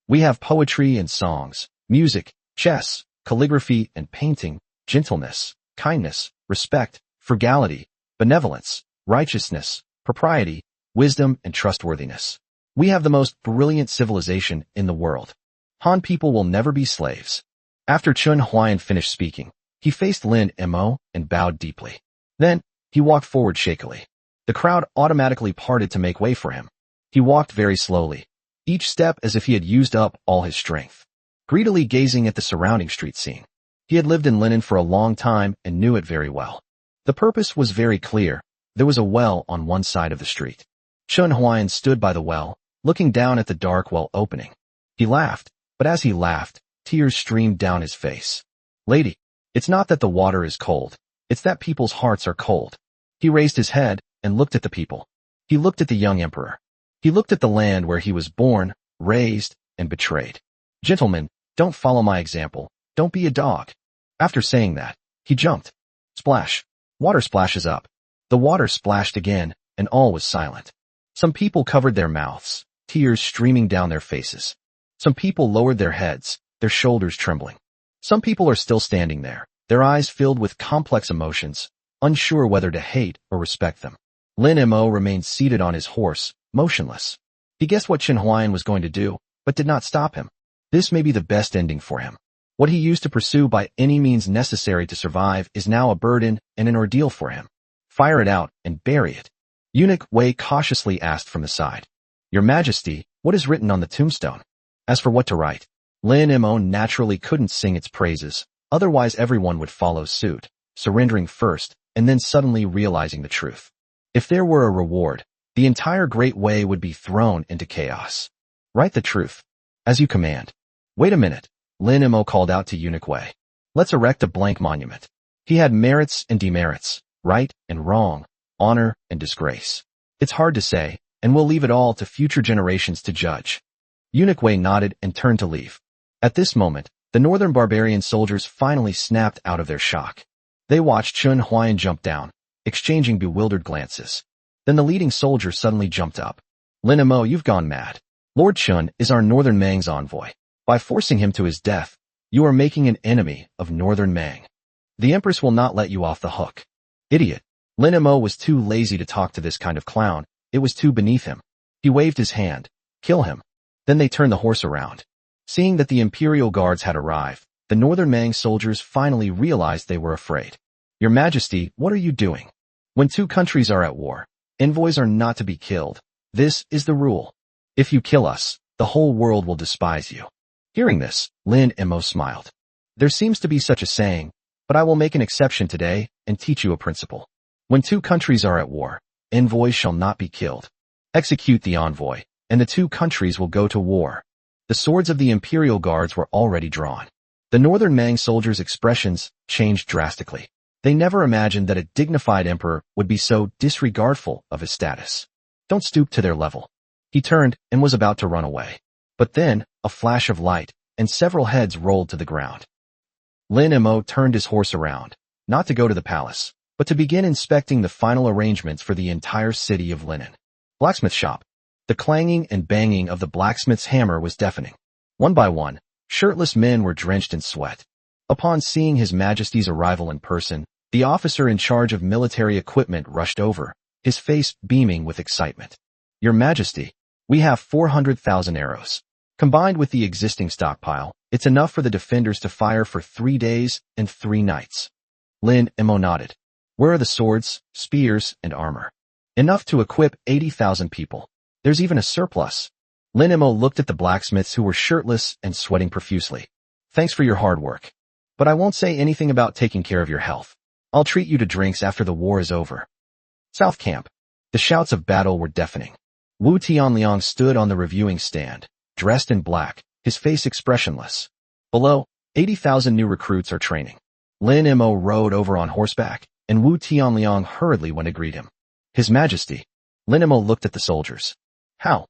We have poetry and songs, music, chess, calligraphy and painting, gentleness, kindness, respect, frugality, benevolence, righteousness, propriety, wisdom, and trustworthiness. We have the most brilliant civilization in the world. Han people will never be slaves. After Chun Huayan finished speaking, he faced Lin Mo and bowed deeply. Then, he walked forward shakily. The crowd automatically parted to make way for him. He walked very slowly, each step as if he had used up all his strength, greedily gazing at the surrounding street scene. He had lived in Linen for a long time and knew it very well. The purpose was very clear. There was a well on one side of the street. Chun Huayan stood by the well, looking down at the dark well opening. He laughed, but as he laughed, tears streamed down his face. Lady, it's not that the water is cold, it's that people's hearts are cold. He raised his head and looked at the people. He looked at the young emperor. He looked at the land where he was born, raised, and betrayed. Gentlemen, don't follow my example. Don't be a dog. After saying that, he jumped. Splash. Water splashes up. The water splashed again, and all was silent. Some people covered their mouths, tears streaming down their faces. Some people lowered their heads, their shoulders trembling. Some people are still standing there, their eyes filled with complex emotions, unsure whether to hate or respect them. Lin Mo remained seated on his horse, motionless. He guessed what Chun Huayan was going to do, but did not stop him. This may be the best ending for him. What he used to pursue by any means necessary to survive is now a burden and an ordeal for him. Fire it out and bury it. Eunuch Wei cautiously asked from the side. Your Majesty, what is written on the tombstone? As for what to write, Lin Mo naturally couldn't sing its praises, otherwise everyone would follow suit, surrendering first and then suddenly realizing the truth. If there were a reward, the entire Great Way would be thrown into chaos. Write the truth. As you command. Wait a minute, Lin Mo called out to Eunuch Wei. Let's erect a blank monument. He had merits and demerits, right and wrong, honor and disgrace. It's hard to say, and we'll leave it all to future generations to judge. Eunuch Wei nodded and turned to leave. At this moment, the northern barbarian soldiers finally snapped out of their shock. They watched Chun Huayan jump down, exchanging bewildered glances. Then the leading soldier suddenly jumped up. Lin Mo, you've gone mad. Lord Chun is our northern Mang's envoy. By forcing him to his death, you are making an enemy of northern Mang. The Empress will not let you off the hook. Idiot. Lin Mo was too lazy to talk to this kind of clown. It was too beneath him. He waved his hand. Kill him. Then they turned the horse around. Seeing that the Imperial Guards had arrived, the northern Mang soldiers finally realized they were afraid. Your Majesty, what are you doing? When two countries are at war, envoys are not to be killed. This is the rule. If you kill us, the whole world will despise you. Hearing this, Lin Mo smiled. There seems to be such a saying, but I will make an exception today and teach you a principle. When two countries are at war, envoys shall not be killed. Execute the envoy, and the two countries will go to war. The swords of the Imperial Guards were already drawn. The northern Mang soldiers' expressions changed drastically. They never imagined that a dignified emperor would be so disregardful of his status. Don't stoop to their level. He turned and was about to run away. But then, a flash of light, and several heads rolled to the ground. Lin Mo turned his horse around, not to go to the palace, but to begin inspecting the final arrangements for the entire city of Linen. Blacksmith shop. The clanging and banging of the blacksmith's hammer was deafening. One by one, shirtless men were drenched in sweat. Upon seeing His Majesty's arrival in person, the officer in charge of military equipment rushed over, his face beaming with excitement. Your Majesty, we have 400,000 arrows. Combined with the existing stockpile, it's enough for the defenders to fire for 3 days and 3 nights. Lin Mo nodded. Where are the swords, spears, and armor? Enough to equip 80,000 people. There's even a surplus. Lin Mo looked at the blacksmiths who were shirtless and sweating profusely. Thanks for your hard work. But I won't say anything about taking care of your health. I'll treat you to drinks after the war is over. South Camp. The shouts of battle were deafening. Wu Tianliang stood on the reviewing stand, dressed in black, his face expressionless. Below, 80,000 new recruits are training. Lin Mo rode over on horseback, and Wu Tianliang hurriedly went to greet him. His Majesty. Lin Mo looked at the soldiers. How?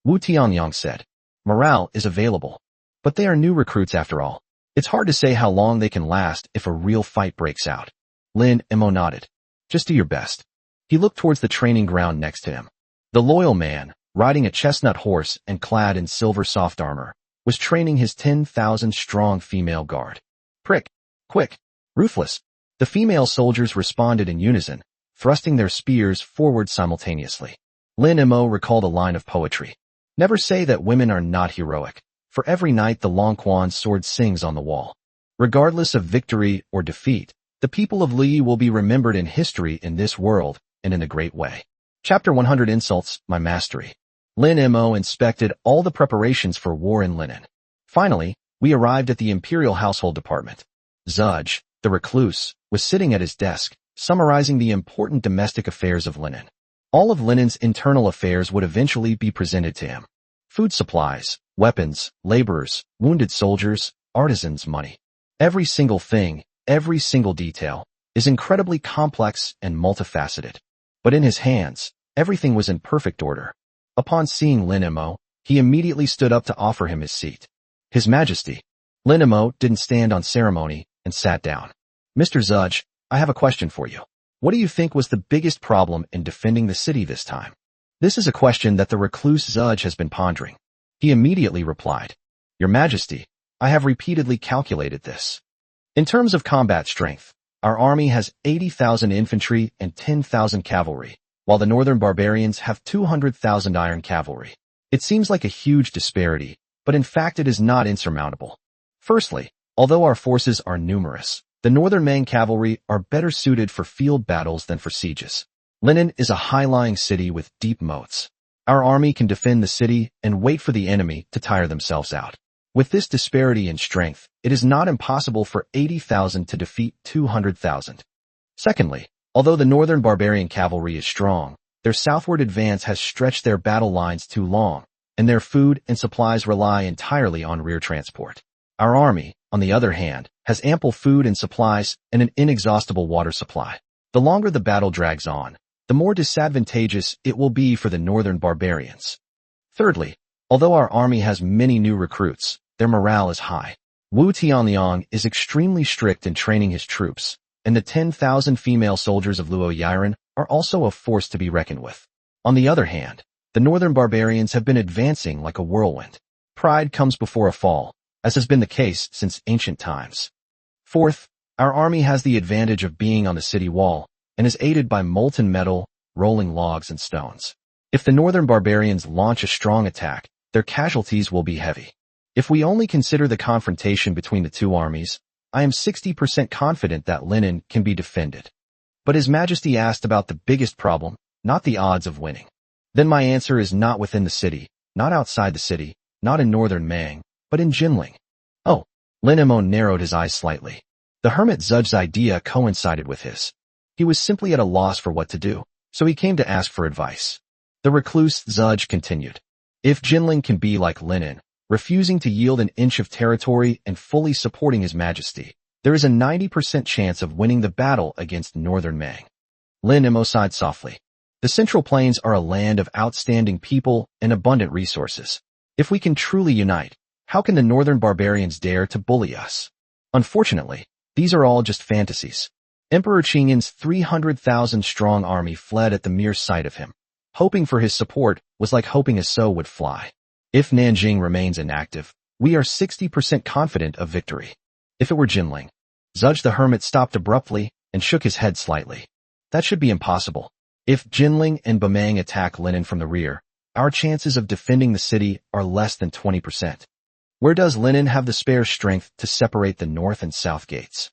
Wu Tianliang said. Morale is available. But they are new recruits after all. It's hard to say how long they can last if a real fight breaks out. Lin Mo nodded. Just do your best. He looked towards the training ground next to him. The loyal man, riding a chestnut horse and clad in silver soft armor, was training his 10,000-strong female guard. Prick, quick, ruthless. The female soldiers responded in unison, thrusting their spears forward simultaneously. Lin Mo recalled a line of poetry. Never say that women are not heroic, for every night the Long Quan's sword sings on the wall. Regardless of victory or defeat, the people of Li will be remembered in history in this world and in a great way. Chapter 100 Insults, My Mastery. Lin Mo inspected all the preparations for war in Linen. Finally, we arrived at the Imperial Household Department. Zudge, the recluse, was sitting at his desk, summarizing the important domestic affairs of Linen. All of Linen's internal affairs would eventually be presented to him. Food supplies, weapons, laborers, wounded soldiers, artisans' money. Every single thing, every single detail, is incredibly complex and multifaceted. But in his hands, everything was in perfect order. Upon seeing Lin Mo, he immediately stood up to offer him his seat. His Majesty. Lin Mo didn't stand on ceremony and sat down. Mr. Zudge, I have a question for you. What do you think was the biggest problem in defending the city this time? This is a question that the recluse Zudge has been pondering. He immediately replied, Your Majesty, I have repeatedly calculated this. In terms of combat strength, our army has 80,000 infantry and 10,000 cavalry, while the northern barbarians have 200,000 iron cavalry. It seems like a huge disparity, but in fact it is not insurmountable. Firstly, although our forces are numerous, the northern Mang cavalry are better suited for field battles than for sieges. Linen is a high-lying city with deep moats. Our army can defend the city and wait for the enemy to tire themselves out. With this disparity in strength, it is not impossible for 80,000 to defeat 200,000. Secondly, although the northern barbarian cavalry is strong, their southward advance has stretched their battle lines too long, and their food and supplies rely entirely on rear transport. Our army, on the other hand, has ample food and supplies and an inexhaustible water supply. The longer the battle drags on, the more disadvantageous it will be for the northern barbarians. Thirdly, although our army has many new recruits, their morale is high. Wu Tianliang is extremely strict in training his troops, and the 10,000 female soldiers of Luo Yiren are also a force to be reckoned with. On the other hand, the northern barbarians have been advancing like a whirlwind. Pride comes before a fall, as has been the case since ancient times. Fourth, our army has the advantage of being on the city wall and is aided by molten metal, rolling logs, and stones. If the northern barbarians launch a strong attack, their casualties will be heavy. If we only consider the confrontation between the two armies, I am 60% confident that Linen can be defended. But His Majesty asked about the biggest problem, not the odds of winning. Then my answer is not within the city, not outside the city, not in northern Mang, but in Jinling. Oh, Lin Mo narrowed his eyes slightly. The hermit Zud's idea coincided with his. He was simply at a loss for what to do, so he came to ask for advice. The recluse Zudge continued. If Jinling can be like Linen, refusing to yield an inch of territory and fully supporting His Majesty, there is a 90% chance of winning the battle against northern Mang. Lin Mo sighed softly. The Central Plains are a land of outstanding people and abundant resources. If we can truly unite, how can the northern barbarians dare to bully us? Unfortunately, these are all just fantasies. Emperor Qingyin's 300,000-strong army fled at the mere sight of him. Hoping for his support was like hoping a sow would fly. If Nanjing remains inactive, we are 60% confident of victory. If it were Jinling. Zudge the hermit stopped abruptly and shook his head slightly. That should be impossible. If Jinling and Bamang attack Linen from the rear, our chances of defending the city are less than 20%. Where does Linen have the spare strength to separate the north and south gates?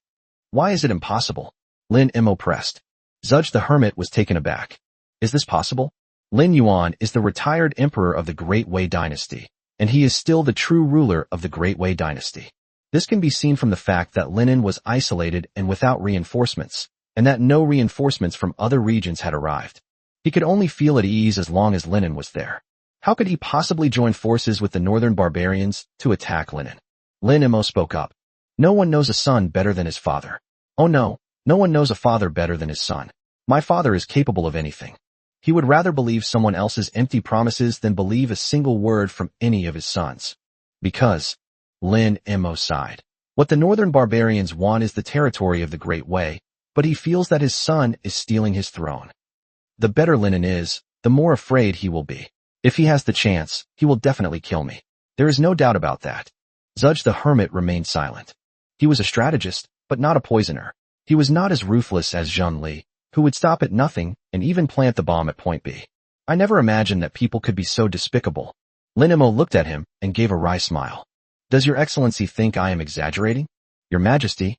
Why is it impossible? Lin Mo pressed. Zudge the hermit was taken aback. Is this possible? Lin Yuan is the retired emperor of the Great Wei dynasty, and he is still the true ruler of the Great Wei dynasty. This can be seen from the fact that Linen was isolated and without reinforcements, and that no reinforcements from other regions had arrived. He could only feel at ease as long as Linen was there. How could he possibly join forces with the northern barbarians to attack Linen? Lin Mo spoke up. No one knows a son better than his father. Oh no, no one knows a father better than his son. My father is capable of anything. He would rather believe someone else's empty promises than believe a single word from any of his sons. Because, Lin Mo sighed. What the northern barbarians want is the territory of the Great Wei, but he feels that his son is stealing his throne. The better Linen is, the more afraid he will be. If he has the chance, he will definitely kill me. There is no doubt about that. Zudge the hermit remained silent. He was a strategist, but not a poisoner. He was not as ruthless as Zheng Li, who would stop at nothing and even plant the bomb at point B. I never imagined that people could be so despicable. Lin Mo looked at him and gave a wry smile. Does your excellency think I am exaggerating? Your majesty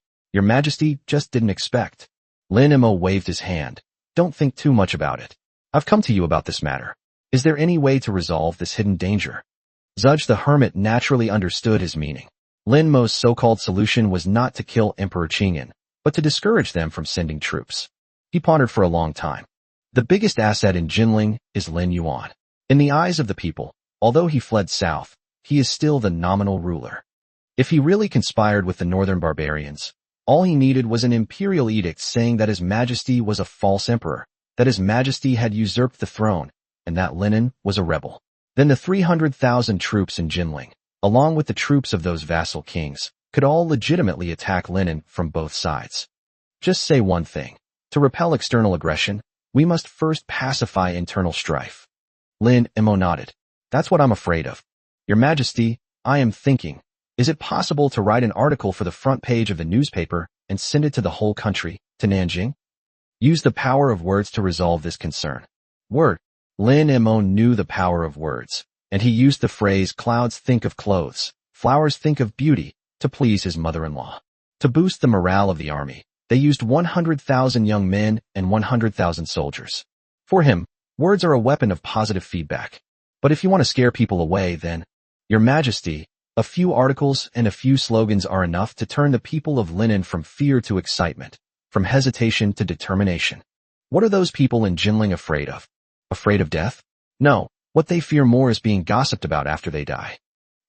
just didn't expect. Lin Mo waved his hand. Don't think too much about it. I've come to you about this matter. Is there any way to resolve this hidden danger? Zudge the hermit naturally understood his meaning. Lin Mo's so-called solution was not to kill Emperor Qingyan, but to discourage them from sending troops. He pondered for a long time. The biggest asset in Jinling is Lin Yuan. In the eyes of the people, although he fled south, he is still the nominal ruler. If he really conspired with the northern barbarians, all he needed was an imperial edict saying that His Majesty was a false emperor, that His Majesty had usurped the throne, and that Linen was a rebel. Then the 300,000 troops in Jinling, along with the troops of those vassal kings, could all legitimately attack Linen from both sides. Just say one thing. To repel external aggression, we must first pacify internal strife. Lin Mo nodded. That's what I'm afraid of. Your Majesty, I am thinking, is it possible to write an article for the front page of the newspaper and send it to the whole country, to Nanjing? Use the power of words to resolve this concern. Word. Lin Mo knew the power of words, and he used the phrase clouds think of clothes, flowers think of beauty, to please his mother-in-law. To boost the morale of the army, they used 100,000 young men and 100,000 soldiers. For him, words are a weapon of positive feedback. But if you want to scare people away, then, Your Majesty, A few articles and a few slogans are enough to turn the people of Linen from fear to excitement, from hesitation to determination. What are those people in Jinling afraid of? Afraid of death? No, what they fear more is being gossiped about after they die.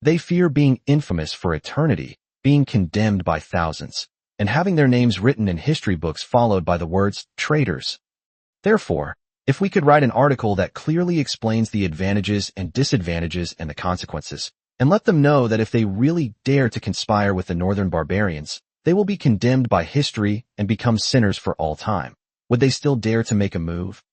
They fear being infamous for eternity, being condemned by thousands, and having their names written in history books followed by the words, traitors. Therefore, if we could write an article that clearly explains the advantages and disadvantages and the consequences, and let them know that if they really dare to conspire with the northern barbarians, they will be condemned by history and become sinners for all time, would they still dare to make a move?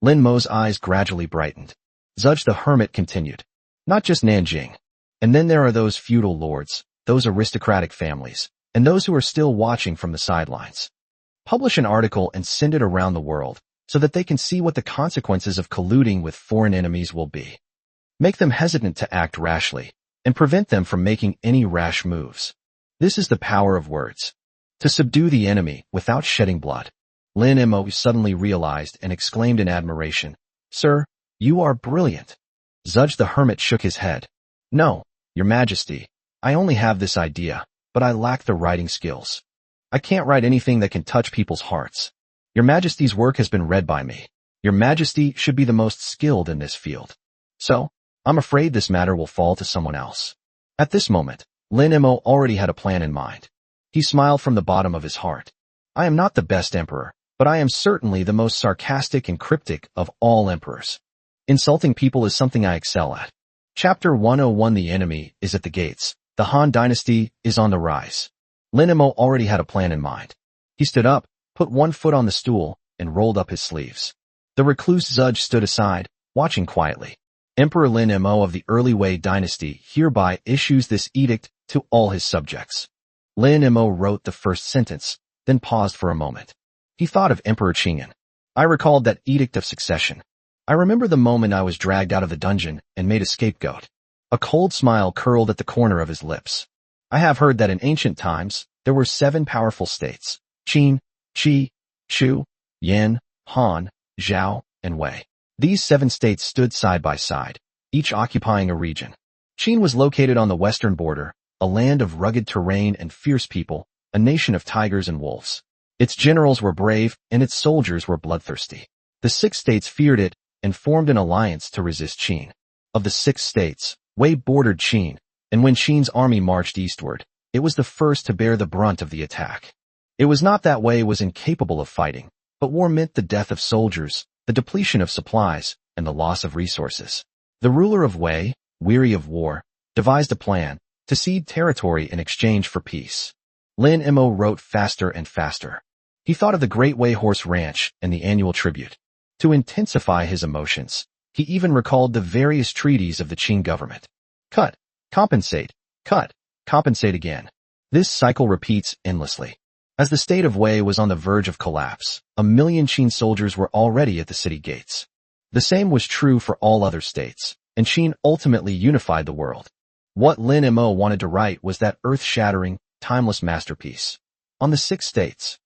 Lin Mo's eyes gradually brightened. Zudge the Hermit continued. Not just Nanjing. And then there are those feudal lords, those aristocratic families, and those who are still watching from the sidelines. Publish an article and send it around the world, so that they can see what the consequences of colluding with foreign enemies will be. Make them hesitant to act rashly, and prevent them from making any rash moves. This is the power of words. To subdue the enemy without shedding blood. Lin Mo suddenly realized and exclaimed in admiration, Sir, you are brilliant. Zudge the Hermit shook his head. No, Your Majesty, I only have this idea, but I lack the writing skills. I can't write anything that can touch people's hearts. Your Majesty's work has been read by me. Your Majesty should be the most skilled in this field. So, I'm afraid this matter will fall to someone else. At this moment, Lin Mo already had a plan in mind. He smiled from the bottom of his heart. I am not the best emperor, but I am certainly the most sarcastic and cryptic of all emperors. Insulting people is something I excel at. Chapter 101 The enemy is at the gates. The Han dynasty is on the rise. Lin Mo already had a plan in mind. He stood up, put one foot on the stool, and rolled up his sleeves. The recluse Zudge stood aside, watching quietly. Emperor Lin Mo of the early Wei dynasty hereby issues this edict to all his subjects. Lin Mo wrote the first sentence, then paused for a moment. He thought of Emperor Qingyan. I recalled that edict of succession. I remember the moment I was dragged out of the dungeon and made a scapegoat. A cold smile curled at the corner of his lips. I have heard that in ancient times, there were 7 powerful states: Qin, Qi, Shu, Yan, Han, Zhao, and Wei. These 7 states stood side by side, each occupying a region. Qin was located on the western border, a land of rugged terrain and fierce people, a nation of tigers and wolves. Its generals were brave, and its soldiers were bloodthirsty. The 6 states feared it and formed an alliance to resist Qin. Of the 6 states, Wei bordered Qin, and when Qin's army marched eastward, it was the first to bear the brunt of the attack. It was not that Wei was incapable of fighting, but war meant the death of soldiers, the depletion of supplies, and the loss of resources. The ruler of Wei, weary of war, devised a plan to cede territory in exchange for peace. Lin Mo wrote faster and faster. He thought of the Great Wei Horse Ranch and the annual tribute. To intensify his emotions, he even recalled the various treaties of the Qing government. Cut, compensate again. This cycle repeats endlessly. As the state of Wei was on the verge of collapse, 1 million Qin soldiers were already at the city gates. The same was true for all other states, and Qin ultimately unified the world. What Lin Mo wanted to write was that earth-shattering, timeless masterpiece. On the 6 states.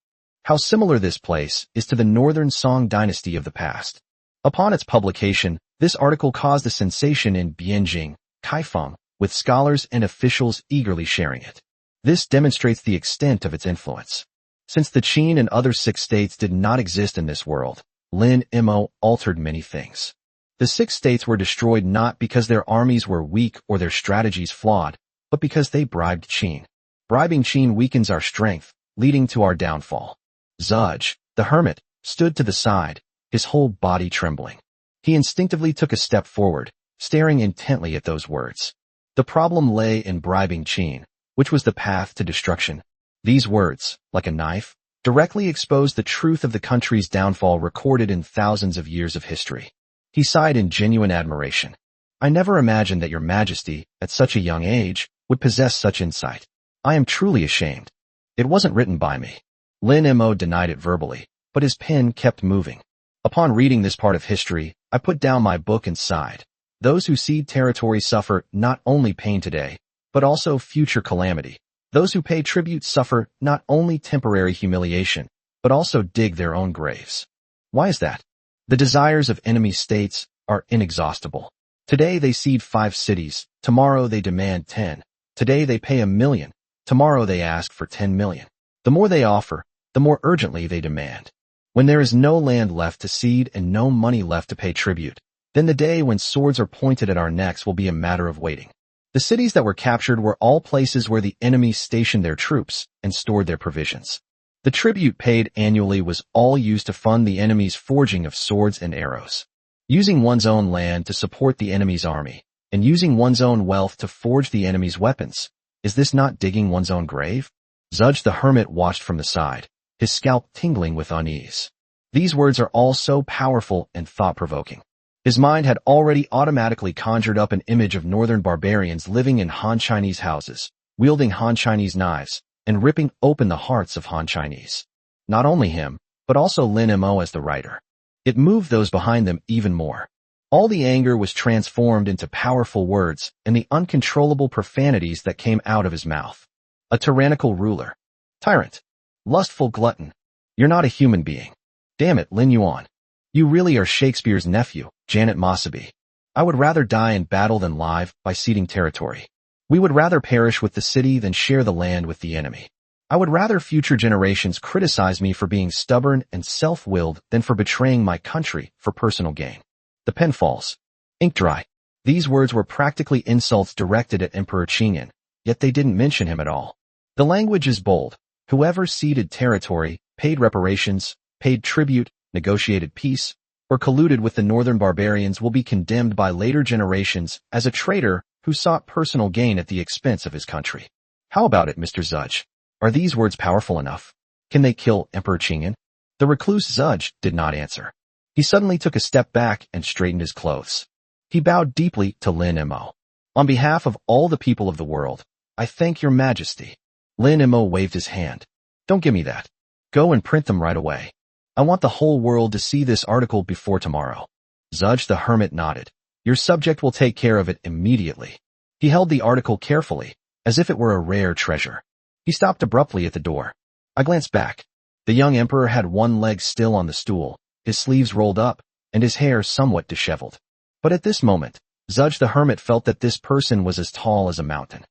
How similar this place is to the northern Song dynasty of the past. Upon its publication, this article caused a sensation in Bianjing, Kaifeng, with scholars and officials eagerly sharing it. This demonstrates the extent of its influence. Since the Qin and other 6 states did not exist in this world, Lin Mo altered many things. The 6 states were destroyed not because their armies were weak or their strategies flawed, but because they bribed Qin. Bribing Qin weakens our strength, leading to our downfall. Zudge, the Hermit, stood to the side, his whole body trembling. He instinctively took a step forward, staring intently at those words. The problem lay in bribing Qin, which was the path to destruction. These words, like a knife, directly exposed the truth of the country's downfall recorded in thousands of years of history. He sighed in genuine admiration. I never imagined that Your Majesty, at such a young age, would possess such insight. I am truly ashamed. It wasn't written by me. Lin Mo denied it verbally, but his pen kept moving. Upon reading this part of history, I put down my book and sighed. Those who cede territory suffer not only pain today, but also future calamity. Those who pay tribute suffer not only temporary humiliation, but also dig their own graves. Why is that? The desires of enemy states are inexhaustible. Today they cede 5 cities, tomorrow they demand 10, Today they pay 1 million. Tomorrow they ask for 10 million. The more they offer, the more urgently they demand. When there is no land left to cede and no money left to pay tribute, then the day when swords are pointed at our necks will be a matter of waiting. The cities that were captured were all places where the enemy stationed their troops and stored their provisions. The tribute paid annually was all used to fund the enemy's forging of swords and arrows. Using one's own land to support the enemy's army, and using one's own wealth to forge the enemy's weapons, is this not digging one's own grave? Zudge the hermit watched from the side, his scalp tingling with unease. These words are all so powerful and thought-provoking. His mind had already automatically conjured up an image of northern barbarians living in Han Chinese houses, wielding Han Chinese knives, and ripping open the hearts of Han Chinese. Not only him, but also Lin Mo as the writer. It moved those behind them even more. All the anger was transformed into powerful words and the uncontrollable profanities that came out of his mouth. A tyrannical ruler. Tyrant. Lustful glutton. You're not a human being. Damn it, Lin Yuan. You really are Shakespeare's nephew, Janet Mosseby. I would rather die in battle than live by ceding territory. We would rather perish with the city than share the land with the enemy. I would rather future generations criticize me for being stubborn and self-willed than for betraying my country for personal gain. The pen falls. Ink dry. These words were practically insults directed at Emperor Qingyan, yet they didn't mention him at all. The language is bold. Whoever ceded territory, paid reparations, paid tribute, negotiated peace, or colluded with the northern barbarians will be condemned by later generations as a traitor who sought personal gain at the expense of his country. How about it, Mr. Zudge? Are these words powerful enough? Can they kill Emperor Qingyan? The recluse Zudge did not answer. He suddenly took a step back and straightened his clothes. He bowed deeply to Lin Mo. On behalf of all the people of the world, I thank your majesty. Lin Mo waved his hand. Don't give me that. Go and print them right away. I want the whole world to see this article before tomorrow. Zudge the hermit nodded. Your subject will take care of it immediately. He held the article carefully, as if it were a rare treasure. He stopped abruptly at the door. I glanced back. The young emperor had one leg still on the stool, his sleeves rolled up, and his hair somewhat disheveled. But at this moment, Zudge the hermit felt that this person was as tall as a mountain.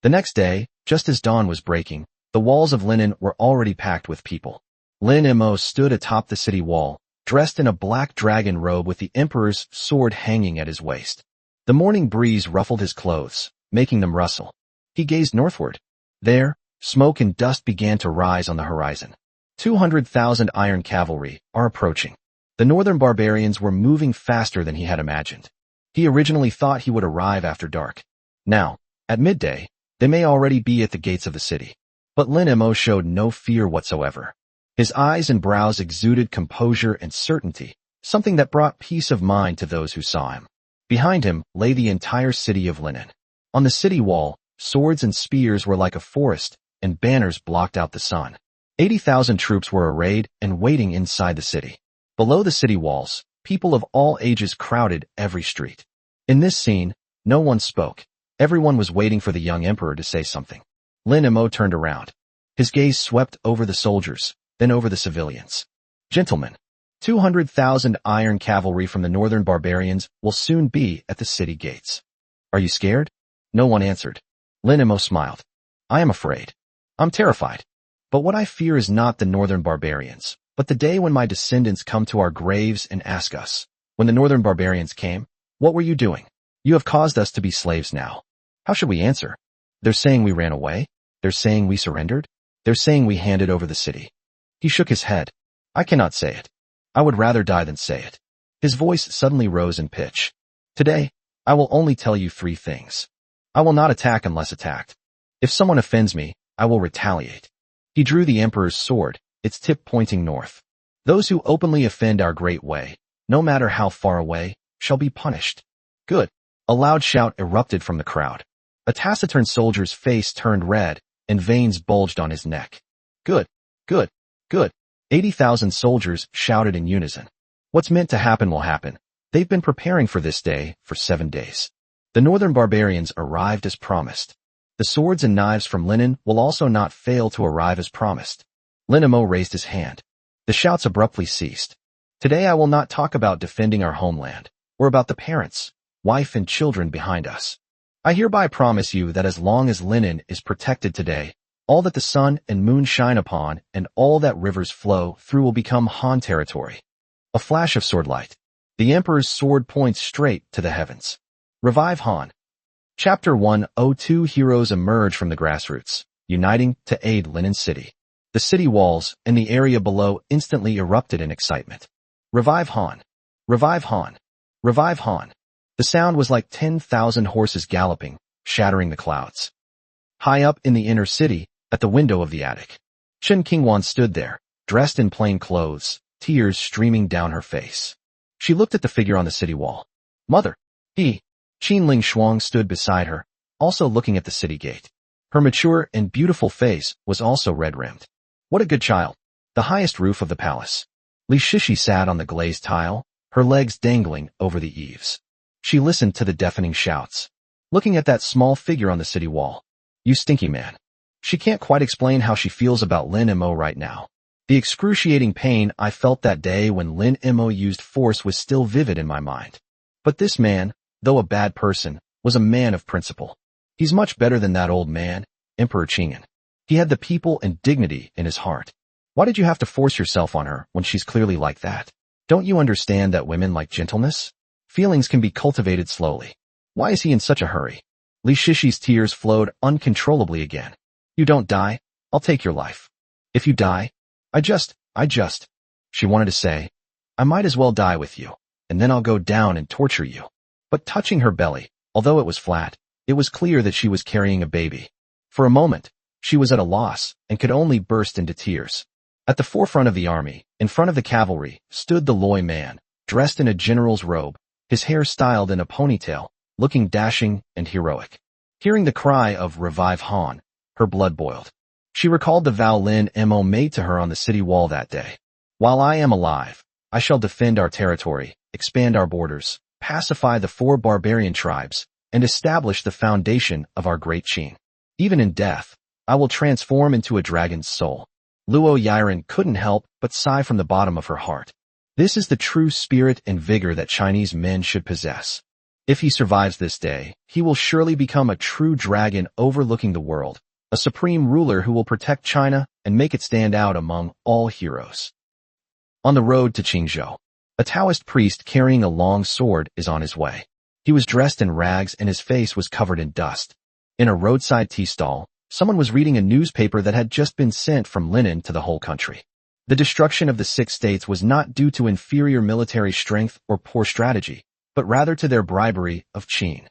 The next day, just as dawn was breaking, the walls of Linen were already packed with people. Lin Mo stood atop the city wall, dressed in a black dragon robe with the emperor's sword hanging at his waist. The morning breeze ruffled his clothes, making them rustle. He gazed northward. There, smoke and dust began to rise on the horizon. 200,000 iron cavalry are approaching. The northern barbarians were moving faster than he had imagined. He originally thought he would arrive after dark. Now, at midday, they may already be at the gates of the city. But Lin Mo showed no fear whatsoever. His eyes and brows exuded composure and certainty, something that brought peace of mind to those who saw him. Behind him lay the entire city of Linen. On the city wall, swords and spears were like a forest, and banners blocked out the sun. 80,000 troops were arrayed and waiting inside the city. Below the city walls, people of all ages crowded every street. In this scene, no one spoke. Everyone was waiting for the young emperor to say something. Lin Mo turned around. His gaze swept over the soldiers, then over the civilians. Gentlemen, 200,000 iron cavalry from the northern barbarians will soon be at the city gates. Are you scared? No one answered. Lin Mo smiled. I am afraid. I'm terrified. But what I fear is not the northern barbarians, but the day when my descendants come to our graves and ask us, when the northern barbarians came, what were you doing? You have caused us to be slaves now. How should we answer? They're saying we ran away. They're saying we surrendered. They're saying we handed over the city. He shook his head. I cannot say it. I would rather die than say it. His voice suddenly rose in pitch. Today, I will only tell you 3 things. I will not attack unless attacked. If someone offends me, I will retaliate. He drew the emperor's sword, its tip pointing north. Those who openly offend our great way, no matter how far away, shall be punished. Good. A loud shout erupted from the crowd. A taciturn soldier's face turned red, and veins bulged on his neck. Good. Good. Good. 80,000 soldiers shouted in unison. What's meant to happen will happen. They've been preparing for this day for 7 days. The northern barbarians arrived as promised. The swords and knives from Linen will also not fail to arrive as promised. Lin Mo raised his hand. The shouts abruptly ceased. Today I will not talk about defending our homeland, or about the parents, wife and children behind us. I hereby promise you that as long as Linen is protected today, all that the sun and moon shine upon and all that rivers flow through will become Han territory. A flash of sword light. The Emperor's sword points straight to the heavens. Revive Han. Chapter 102 Heroes emerge from the grassroots, uniting to aid Linen City. The city walls and the area below instantly erupted in excitement. Revive Han. Revive Han. Revive Han. The sound was like 10,000 horses galloping, shattering the clouds. High up in the inner city, at the window of the attic, Chen Qingwan stood there, dressed in plain clothes, tears streaming down her face. She looked at the figure on the city wall. Mother. Qin Ling Shuang stood beside her, also looking at the city gate. Her mature and beautiful face was also red-rimmed. What a good child. The highest roof of the palace. Li Shishi sat on the glazed tile, her legs dangling over the eaves. She listened to the deafening shouts, looking at that small figure on the city wall. You stinky man. She can't quite explain how she feels about Lin Mo right now. The excruciating pain I felt that day when Lin Mo used force was still vivid in my mind. But this man, though a bad person, was a man of principle. He's much better than that old man, Emperor Qingyan. He had the people and dignity in his heart. Why did you have to force yourself on her when she's clearly like that? Don't you understand that women like gentleness? Feelings can be cultivated slowly. Why is he in such a hurry? Li Shishi's tears flowed uncontrollably again. You don't die, I'll take your life. If you die, I just, she wanted to say, I might as well die with you, and then I'll go down and torture you. But touching her belly, although it was flat, it was clear that she was carrying a baby. For a moment, she was at a loss and could only burst into tears. At the forefront of the army, in front of the cavalry, stood the Loi man, dressed in a general's robe, his hair styled in a ponytail, looking dashing and heroic. Hearing the cry of Revive Han, her blood boiled. She recalled the vow Lin Mo made to her on the city wall that day. While I am alive, I shall defend our territory, expand our borders, pacify the 4 barbarian tribes, and establish the foundation of our great Qin. Even in death, I will transform into a dragon's soul. Luo Yiren couldn't help but sigh from the bottom of her heart. This is the true spirit and vigor that Chinese men should possess. If he survives this day, he will surely become a true dragon overlooking the world, a supreme ruler who will protect China and make it stand out among all heroes. On the road to Qingzhou, a Taoist priest carrying a long sword is on his way. He was dressed in rags and his face was covered in dust. In a roadside tea stall, someone was reading a newspaper that had just been sent from Linen to the whole country. The destruction of the 6 states was not due to inferior military strength or poor strategy, but rather to their bribery of Qin.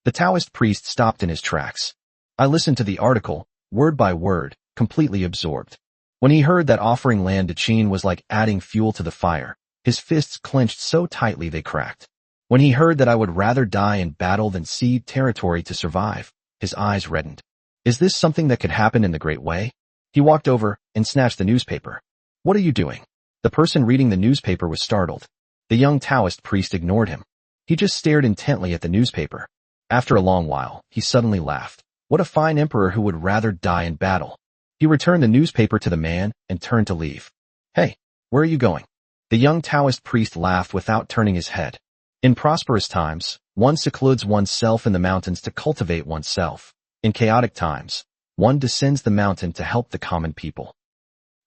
The Taoist priest stopped in his tracks. I listened to the article, word by word, completely absorbed. When he heard that offering land to Qin was like adding fuel to the fire, his fists clenched so tightly they cracked. When he heard that I would rather die in battle than cede territory to survive, his eyes reddened. Is this something that could happen in the Great Way? He walked over and snatched the newspaper. What are you doing? The person reading the newspaper was startled. The young Taoist priest ignored him. He just stared intently at the newspaper. After a long while, he suddenly laughed. What a fine emperor who would rather die in battle. He returned the newspaper to the man and turned to leave. Hey, where are you going? The young Taoist priest laughed without turning his head. In prosperous times, one secludes oneself in the mountains to cultivate oneself. In chaotic times, one descends the mountain to help the common people.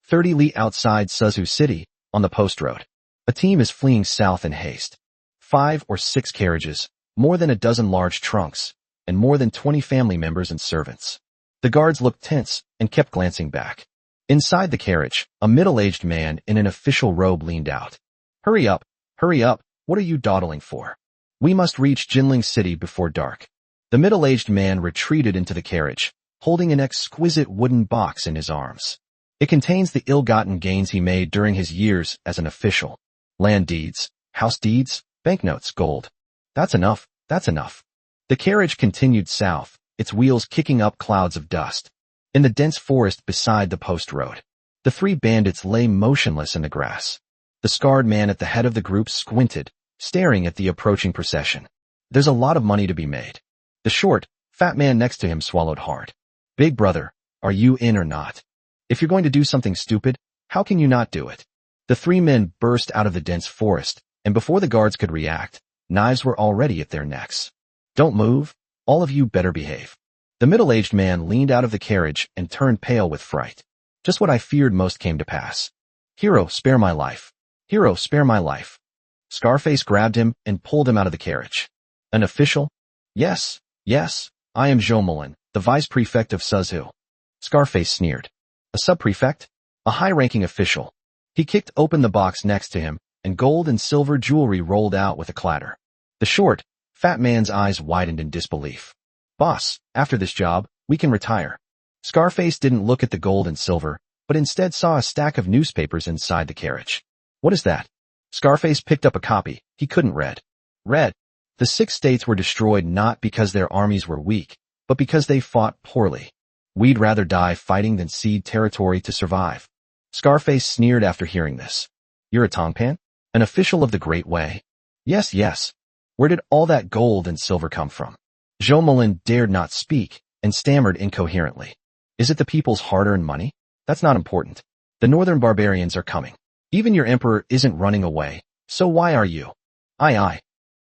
30 li outside Suzhou City, on the post road. A team is fleeing south in haste. 5 or 6 carriages, more than a dozen large trunks, and more than 20 family members and servants. The guards looked tense and kept glancing back. Inside the carriage, a middle-aged man in an official robe leaned out. Hurry up, what are you dawdling for? We must reach Jinling City before dark. The middle-aged man retreated into the carriage, holding an exquisite wooden box in his arms. It contains the ill-gotten gains he made during his years as an official. Land deeds, house deeds, banknotes, gold. That's enough. The carriage continued south, its wheels kicking up clouds of dust. In the dense forest beside the post road, the 3 bandits lay motionless in the grass. The scarred man at the head of the group squinted, staring at the approaching procession. There's a lot of money to be made. The short, fat man next to him swallowed hard. Big brother, are you in or not? If you're going to do something stupid, how can you not do it? The 3 men burst out of the dense forest, and before the guards could react, knives were already at their necks. Don't move, All of you better behave. The middle-aged man leaned out of the carriage and turned pale with fright. Just what I feared most came to pass. Hero, spare my life. Hero, spare my life. Scarface grabbed him and pulled him out of the carriage. An official? Yes, yes, I am Joe Mullen, the vice prefect of Suzhou. Scarface sneered. A sub-prefect? A high-ranking official. He kicked open the box next to him, and gold and silver jewelry rolled out with a clatter. The short, fat man's eyes widened in disbelief. Boss, after this job, we can retire. Scarface didn't look at the gold and silver, but instead saw a stack of newspapers inside the carriage. What is that? Scarface picked up a copy. He couldn't read. Read. The 6 states were destroyed not because their armies were weak, but because they fought poorly. We'd rather die fighting than cede territory to survive. Scarface sneered after hearing this. You're a Tongpan? An official of the Great Way? Yes, yes. Where did all that gold and silver come from? Joe Mullen dared not speak and stammered incoherently. Is it the people's hard-earned money? That's not important. The northern barbarians are coming. Even your emperor isn't running away, so why are you? Aye.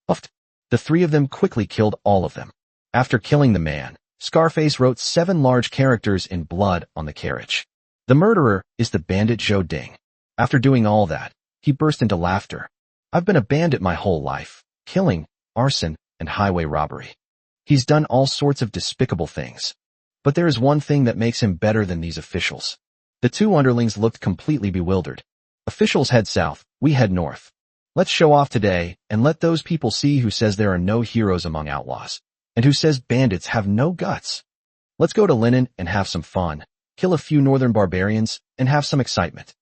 Huffed. The 3 of them quickly killed all of them. After killing the man, Scarface wrote 7 large characters in blood on the carriage. The murderer is the bandit Joe Ding. After doing all that, he burst into laughter. I've been a bandit my whole life, killing, arson, and highway robbery. He's done all sorts of despicable things. But there is one thing that makes him better than these officials. The 2 underlings looked completely bewildered. Officials head south, we head north. Let's show off today and let those people see who says there are no heroes among outlaws, and who says bandits have no guts. Let's go to Linen and have some fun, kill a few northern barbarians, and have some excitement.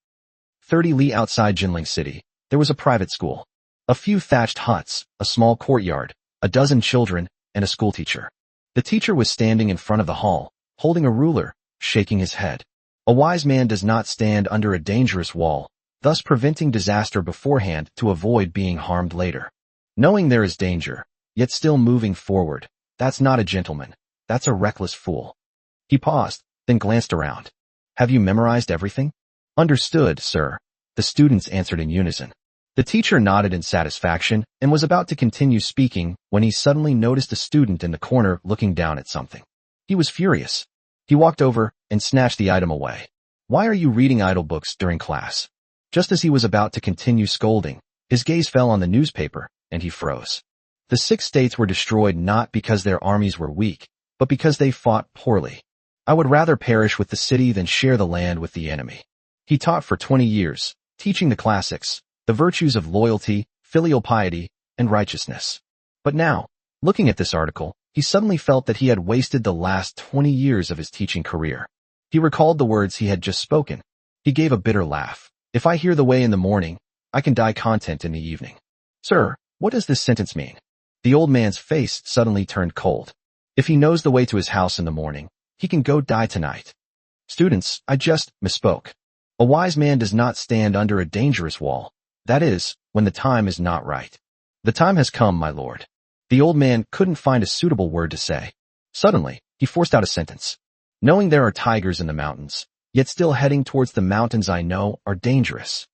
30 li outside Jinling City, there was a private school. A few thatched huts, a small courtyard, a dozen children, and a schoolteacher. The teacher was standing in front of the hall, holding a ruler, shaking his head. A wise man does not stand under a dangerous wall, thus preventing disaster beforehand to avoid being harmed later. Knowing there is danger, yet still moving forward, that's not a gentleman, that's a reckless fool. He paused, then glanced around. Have you memorized everything? Understood, sir. The students answered in unison. The teacher nodded in satisfaction and was about to continue speaking when he suddenly noticed a student in the corner looking down at something. He was furious. He walked over and snatched the item away. Why are you reading idle books during class? Just as he was about to continue scolding, his gaze fell on the newspaper, and he froze. The 6 states were destroyed not because their armies were weak, but because they fought poorly. I would rather perish with the city than share the land with the enemy. He taught for 20 years, teaching the classics, the virtues of loyalty, filial piety, and righteousness. But now, looking at this article, he suddenly felt that he had wasted the last 20 years of his teaching career. He recalled the words he had just spoken. He gave a bitter laugh. If I hear the way in the morning, I can die content in the evening. Sir, what does this sentence mean? The old man's face suddenly turned cold. If he knows the way to his house in the morning, he can go die tonight. Students, I just misspoke. A wise man does not stand under a dangerous wall. That is, when the time is not right. The time has come, my lord. The old man couldn't find a suitable word to say. Suddenly, he forced out a sentence. Knowing there are tigers in the mountains, yet still heading towards the mountains I know are dangerous.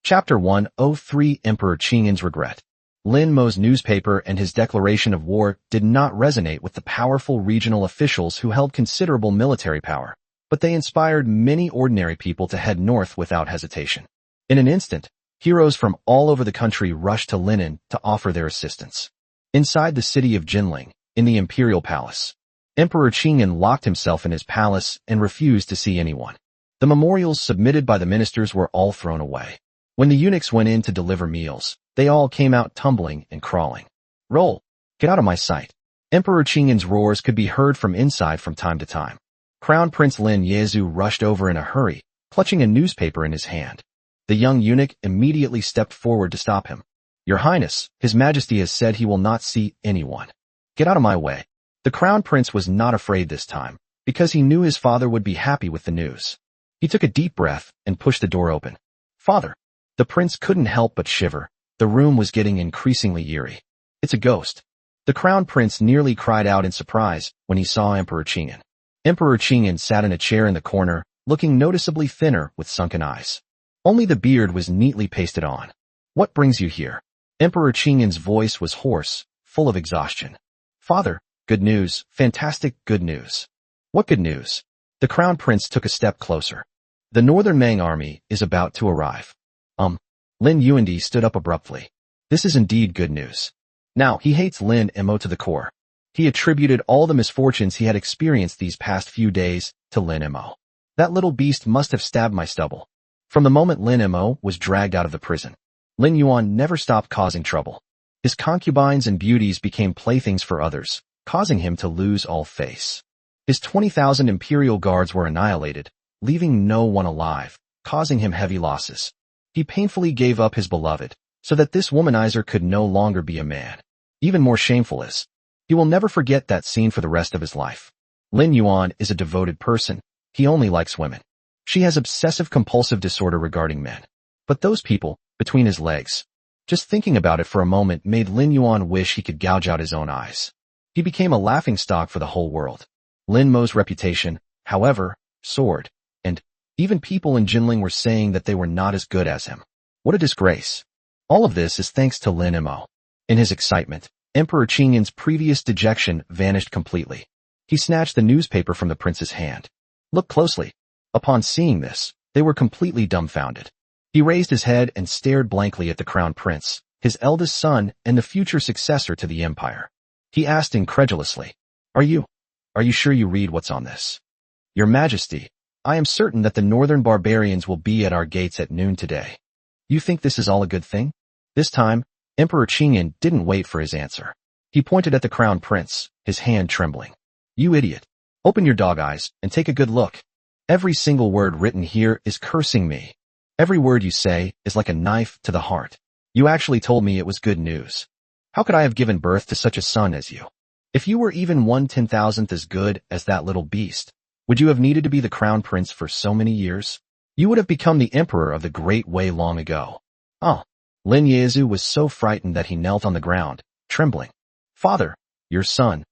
Chapter 103 Emperor Qingyan's Regret. Lin Mo's newspaper and his declaration of war did not resonate with the powerful regional officials who held considerable military power, but they inspired many ordinary people to head north without hesitation. In an instant, heroes from all over the country rushed to Linen to offer their assistance. Inside the city of Jinling, in the imperial palace, Emperor Qingyan locked himself in his palace and refused to see anyone. The memorials submitted by the ministers were all thrown away. When the eunuchs went in to deliver meals, they all came out tumbling and crawling. Roll! Get out of my sight. Emperor Qingyan's roars could be heard from inside from time to time. Crown Prince Lin Yezu rushed over in a hurry, clutching a newspaper in his hand. The young eunuch immediately stepped forward to stop him. Your Highness, His Majesty has said he will not see anyone. Get out of my way. The Crown Prince was not afraid this time, because he knew his father would be happy with the news. He took a deep breath and pushed the door open. Father! The prince couldn't help but shiver. The room was getting increasingly eerie. It's a ghost. The Crown Prince nearly cried out in surprise when he saw Emperor Qingyan. Emperor Qingyan sat in a chair in the corner, looking noticeably thinner with sunken eyes. Only the beard was neatly pasted on. What brings you here? Emperor Qingyan's voice was hoarse, full of exhaustion. Father, Good news, fantastic good news. What good news? The Crown Prince took a step closer. The Northern Mang army is about to arrive. Lin Yuandi stood up abruptly. This is indeed good news. Now, he hates Lin Mo to the core. He attributed all the misfortunes he had experienced these past few days to Lin Mo. That little beast must have stabbed my stubble. From the moment Lin Mo was dragged out of the prison, Lin Yuan never stopped causing trouble. His concubines and beauties became playthings for others, causing him to lose all face. His 20,000 imperial guards were annihilated, leaving no one alive, causing him heavy losses. He painfully gave up his beloved, so that this womanizer could no longer be a man. Even more shameful is, he will never forget that scene for the rest of his life. Lin Yuan is a devoted person. He only likes women. She has obsessive-compulsive disorder regarding men. But those people, between his legs. Just thinking about it for a moment made Lin Yuan wish he could gouge out his own eyes. He became a laughingstock for the whole world. Lin Mo's reputation, however, soared, and even people in Jinling were saying that they were not as good as him. What a disgrace. All of this is thanks to Lin Mo. In his excitement, Emperor Qingyan's previous dejection vanished completely. He snatched the newspaper from the prince's hand. Look closely. Upon seeing this, they were completely dumbfounded. He raised his head and stared blankly at the crown prince, his eldest son and the future successor to the empire. He asked incredulously, Are you sure you read what's on this? Your Majesty, I am certain that the northern barbarians will be at our gates at noon today. You think this is all a good thing? This time, Emperor Qingyan didn't wait for his answer. He pointed at the crown prince, his hand trembling. You idiot. Open your dog eyes and take a good look. Every single word written here is cursing me. Every word you say is like a knife to the heart. You actually told me it was good news. How could I have given birth to such a son as you? If you were even 1/10,000th as good as that little beast, would you have needed to be the crown prince for so many years? You would have become the emperor of the Great Way long ago. Lin Yezu was so frightened that he knelt on the ground, trembling. Father, your son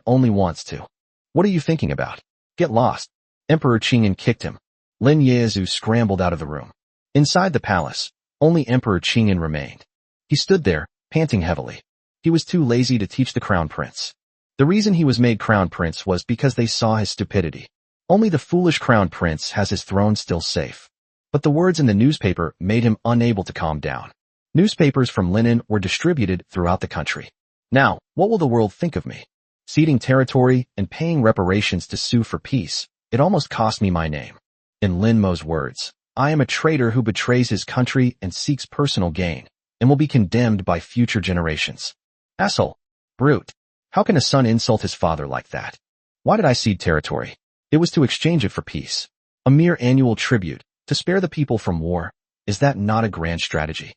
only wants to. What are you thinking about? Get lost. Emperor Qingyan kicked him. Lin Yezu scrambled out of the room. Inside the palace, only Emperor Qingyan remained. He stood there, panting heavily. He was too lazy to teach the crown prince. The reason he was made crown prince was because they saw his stupidity. Only the foolish crown prince has his throne still safe. But the words in the newspaper made him unable to calm down. Newspapers from Linen were distributed throughout the country. Now, what will the world think of me? Ceding territory and paying reparations to sue for peace, it almost cost me my name. In Lin Mo's words, I am a traitor who betrays his country and seeks personal gain, and will be condemned by future generations. Asshole. Brute. How can a son insult his father like that? Why did I cede territory? It was to exchange it for peace. A mere annual tribute, to spare the people from war. Is that not a grand strategy?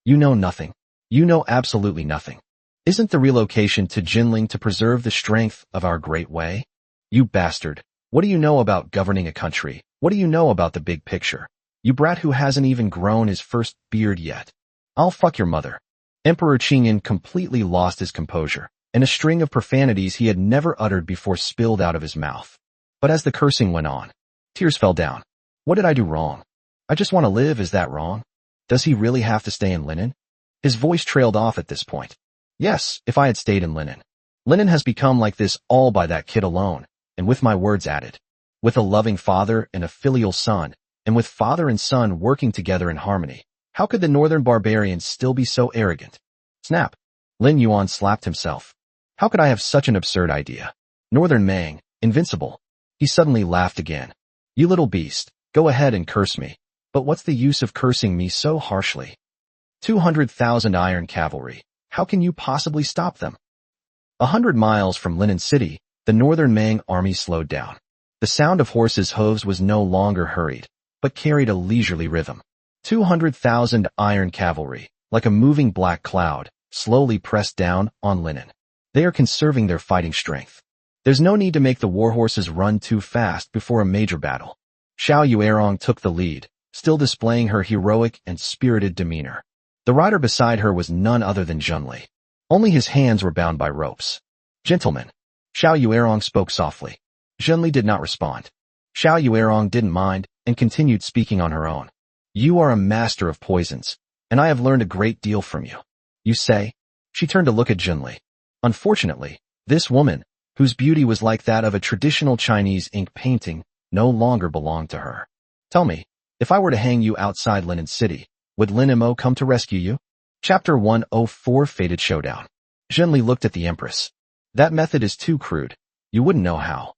You know nothing. You know absolutely nothing. Isn't the relocation to Jinling to preserve the strength of our Great Way? You bastard. What do you know about governing a country? What do you know about the big picture? You brat who hasn't even grown his first beard yet. I'll fuck your mother. Emperor Qingyan completely lost his composure, and a string of profanities he had never uttered before spilled out of his mouth. But as the cursing went on, tears fell down. What did I do wrong? I just want to live, is that wrong? Does he really have to stay in Linen? His voice trailed off at this point. Yes, if I had stayed in Linen. Linen has become like this all by that kid alone, and with my words added. With a loving father and a filial son, and with father and son working together in harmony, how could the northern barbarians still be so arrogant? Snap. Lin Yuan slapped himself. How could I have such an absurd idea? Northern Mang, invincible. He suddenly laughed again. You little beast, go ahead and curse me. But what's the use of cursing me so harshly? 200,000 iron cavalry. How can you possibly stop them? 100 miles from Linen City, the northern Mang army slowed down. The sound of horses' hooves was no longer hurried, but carried a leisurely rhythm. 200,000 iron cavalry, like a moving black cloud, slowly pressed down on Linen. They are conserving their fighting strength. There's no need to make the warhorses run too fast before a major battle. Xiao Yuerong took the lead, still displaying her heroic and spirited demeanor. The rider beside her was none other than Zhenli. Only his hands were bound by ropes. Gentlemen. Xiao Yuerong spoke softly. Zhenli did not respond. Xiao Yuerong didn't mind and continued speaking on her own. You are a master of poisons, and I have learned a great deal from you. You say? She turned to look at Zhenli. Unfortunately, This woman, whose beauty was like that of a traditional Chinese ink painting, no longer belonged to her. Tell me, if I were to hang you outside Linen City, would Lin Mo come to rescue you? Chapter 104 Fated Showdown. Zhenli looked at the Empress. That method is too crude. You wouldn't know how.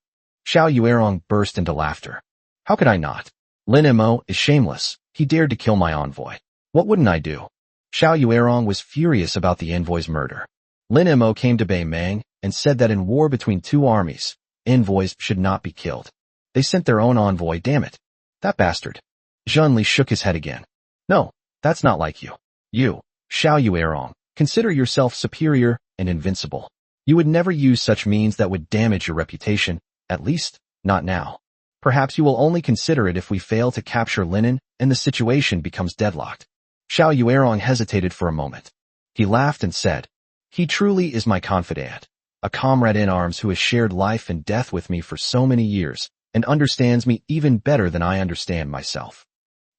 Xiao Yuerong burst into laughter. How could I not? Lin Mo is shameless. He dared to kill my envoy. What wouldn't I do? Xiao Yuerong was furious about the envoy's murder. Lin Mo came to Bei Mang and said that in war between two armies, envoys should not be killed. They sent their own envoy, damn it. That bastard. Zhenli shook his head again. No, that's not like you. You, Xiao Yuerong, consider yourself superior and invincible. You would never use such means that would damage your reputation, at least, not now. Perhaps you will only consider it if we fail to capture Linen and the situation becomes deadlocked. Xiao Yuerong hesitated for a moment. He laughed and said, He truly is my confidant, a comrade in arms who has shared life and death with me for so many years and understands me even better than I understand myself.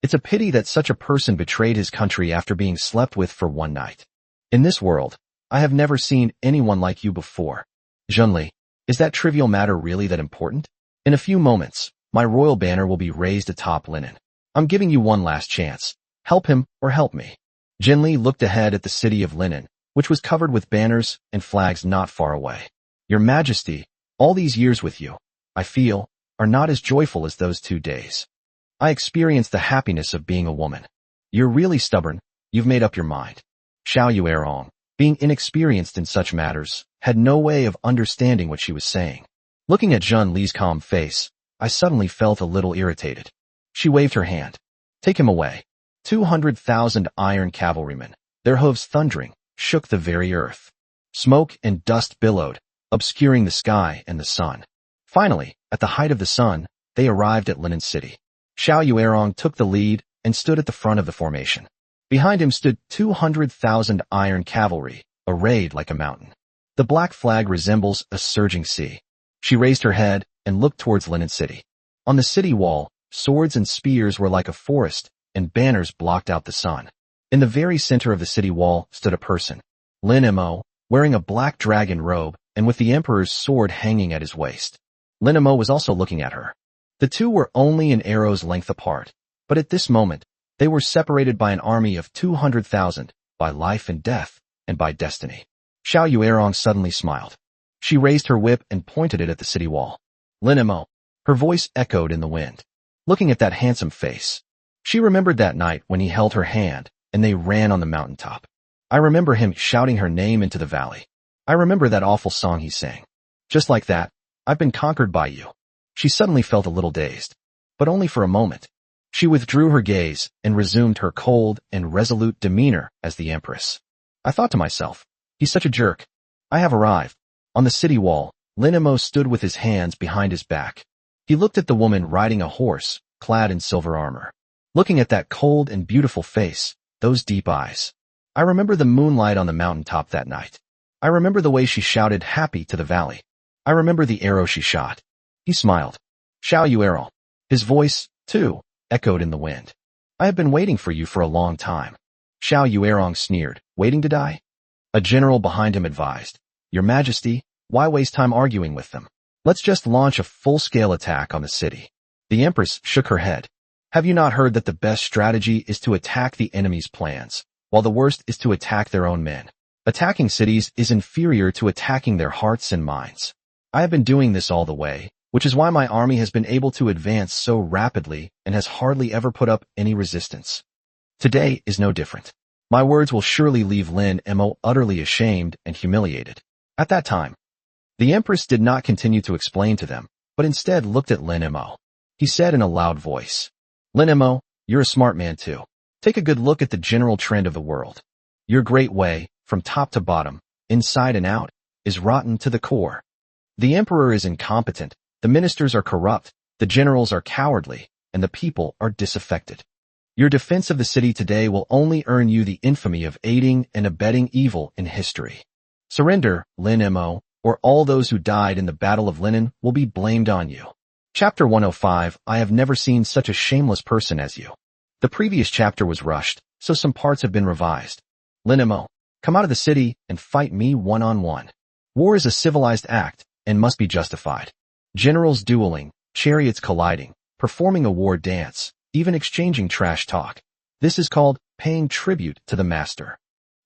It's a pity that such a person betrayed his country after being slept with for one night. In this world, I have never seen anyone like you before. Zhenli, is that trivial matter really that important? In a few moments, my royal banner will be raised atop Linen. I'm giving you one last chance. Help him or help me. Zhenli looked ahead at the city of Linen, which was covered with banners and flags not far away. Your Majesty, all these years with you, I feel, are not as joyful as those 2 days. I experienced the happiness of being a woman. You're really stubborn. You've made up your mind. Xiao Yuerong, being inexperienced in such matters, had no way of understanding what she was saying. Looking at Zhenli's calm face, I suddenly felt a little irritated. She waved her hand. Take him away. 200,000 iron cavalrymen, their hooves thundering, shook the very earth. Smoke and dust billowed, obscuring the sky and the sun. Finally, at the height of the sun, they arrived at Linen City. Xiao Yuerong took the lead and stood at the front of the formation. Behind him stood 200,000 iron cavalry, arrayed like a mountain. The black flag resembles a surging sea. She raised her head and looked towards Linen City. On the city wall, swords and spears were like a forest, and banners blocked out the sun. In the very center of the city wall stood a person, Lin Mo, wearing a black dragon robe and with the emperor's sword hanging at his waist. Lin Mo was also looking at her. The two were only an arrow's length apart, but at this moment, they were separated by an army of 200,000, by life and death, and by destiny. Xiao Yuerong suddenly smiled. She raised her whip and pointed it at the city wall. Lin Mo, her voice echoed in the wind. Looking at that handsome face, she remembered that night when he held her hand and they ran on the mountaintop. I remember him shouting her name into the valley. I remember that awful song he sang. Just like that, I've been conquered by you. She suddenly felt a little dazed, but only for a moment. She withdrew her gaze and resumed her cold and resolute demeanor as the Empress. I thought to myself, he's such a jerk. I have arrived. On the city wall, Lin Mo stood with his hands behind his back. He looked at the woman riding a horse, clad in silver armor. Looking at that cold and beautiful face, those deep eyes. I remember the moonlight on the mountaintop that night. I remember the way she shouted happy to the valley. I remember the arrow she shot. He smiled. Xiao Yuerong. His voice, too, echoed in the wind. I have been waiting for you for a long time. Xiao Yuerong sneered. Waiting to die? A general behind him advised. Your Majesty, why waste time arguing with them? Let's just launch a full-scale attack on the city. The Empress shook her head. Have you not heard that the best strategy is to attack the enemy's plans, while the worst is to attack their own men? Attacking cities is inferior to attacking their hearts and minds. I have been doing this all the way, which is why my army has been able to advance so rapidly and has hardly ever put up any resistance. Today is no different. My words will surely leave Lin Mo utterly ashamed and humiliated. At that time, the Empress did not continue to explain to them, but instead looked at Lin Mo. He said in a loud voice, Lin Mo, you're a smart man too. Take a good look at the general trend of the world. Your great way, from top to bottom, inside and out, is rotten to the core. The emperor is incompetent, the ministers are corrupt, the generals are cowardly, and the people are disaffected. Your defense of the city today will only earn you the infamy of aiding and abetting evil in history. Surrender, Lin Mo, or all those who died in the Battle of Linen will be blamed on you. Chapter 105. I have never seen such a shameless person as you. The previous chapter was rushed, so some parts have been revised. Lin Mo, come out of the city and fight me one-on-one. War is a civilized act and must be justified. Generals dueling, chariots colliding, performing a war dance, even exchanging trash talk. This is called paying tribute to the master.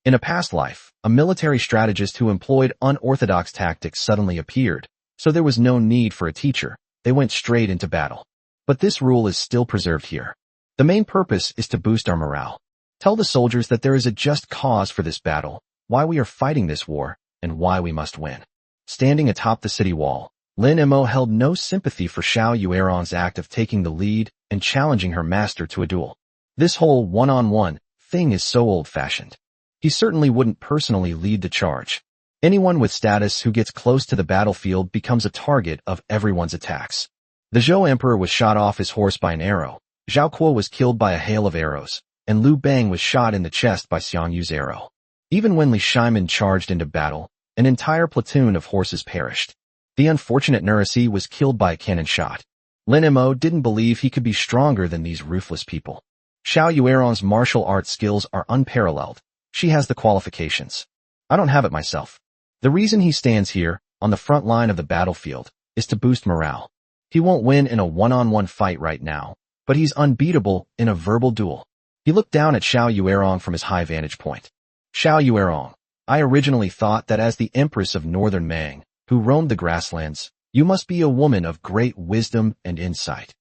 In a past life, a military strategist who employed unorthodox tactics suddenly appeared, so there was no need for a teacher. They went straight into battle. But this rule is still preserved here. The main purpose is to boost our morale. Tell the soldiers that there is a just cause for this battle, why we are fighting this war, and why we must win. Standing atop the city wall, Lin Mo held no sympathy for Xiao Yueron's act of taking the lead and challenging her master to a duel. This whole one-on-one thing is so old-fashioned. He certainly wouldn't personally lead the charge. Anyone with status who gets close to the battlefield becomes a target of everyone's attacks. The Zhou Emperor was shot off his horse by an arrow, Zhao Kuo was killed by a hail of arrows, and Liu Bang was shot in the chest by Xiang Yu's arrow. Even when Li Shimin charged into battle, an entire platoon of horses perished. The unfortunate Nurisi was killed by a cannon shot. Lin Mo didn't believe he could be stronger than these ruthless people. Xiao Yueron's martial arts skills are unparalleled. She has the qualifications. I don't have it myself. The reason he stands here, on the front line of the battlefield, is to boost morale. He won't win in a one-on-one fight right now, but he's unbeatable in a verbal duel. He looked down at Xiao Yuerong from his high vantage point. Xiao Yuerong, I originally thought that as the Empress of Northern Mang, who roamed the grasslands, you must be a woman of great wisdom and insight.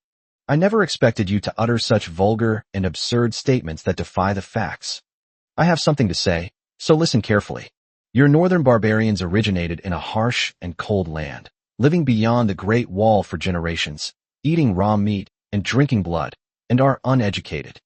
I never expected you to utter such vulgar and absurd statements that defy the facts. I have something to say, so listen carefully. Your northern barbarians originated in a harsh and cold land, living beyond the Great Wall for generations, eating raw meat and drinking blood, and are uneducated.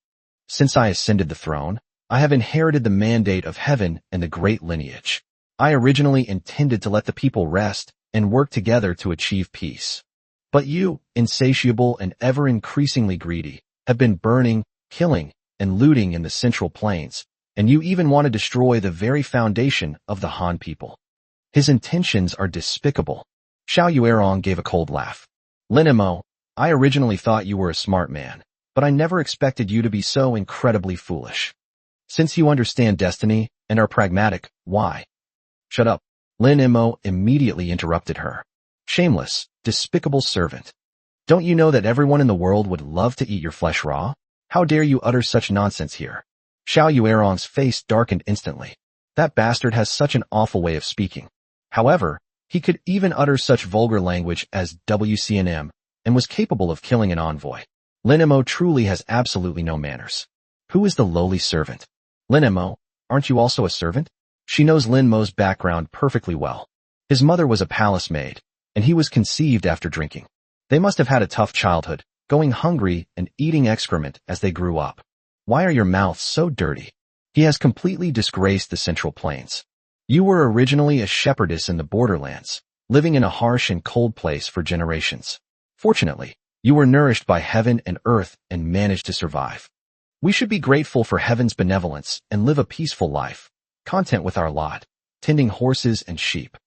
Since I ascended the throne, I have inherited the mandate of heaven and the great lineage. I originally intended to let the people rest and work together to achieve peace. But you, insatiable and ever-increasingly greedy, have been burning, killing, and looting in the Central Plains, and you even want to destroy the very foundation of the Han people. His intentions are despicable. Xiao Yuerong gave a cold laugh. Lin Mo, I originally thought you were a smart man, but I never expected you to be so incredibly foolish. Since you understand destiny and are pragmatic, why? Shut up. Lin Mo immediately interrupted her. Shameless, despicable servant. Don't you know that everyone in the world would love to eat your flesh raw? How dare you utter such nonsense here? Xiao Yuerong's face darkened instantly. That bastard has such an awful way of speaking. However, he could even utter such vulgar language as WCNM and was capable of killing an envoy. Lin Mo truly has absolutely no manners. Who is the lowly servant? Lin Mo, aren't you also a servant? She knows Lin Mo's background perfectly well. His mother was a palace maid, and he was conceived after drinking. They must have had a tough childhood, going hungry and eating excrement as they grew up. Why are your mouths so dirty? He has completely disgraced the Central Plains. You were originally a shepherdess in the borderlands, living in a harsh and cold place for generations. Fortunately, you were nourished by heaven and earth and managed to survive. We should be grateful for heaven's benevolence and live a peaceful life, content with our lot, tending horses and sheep.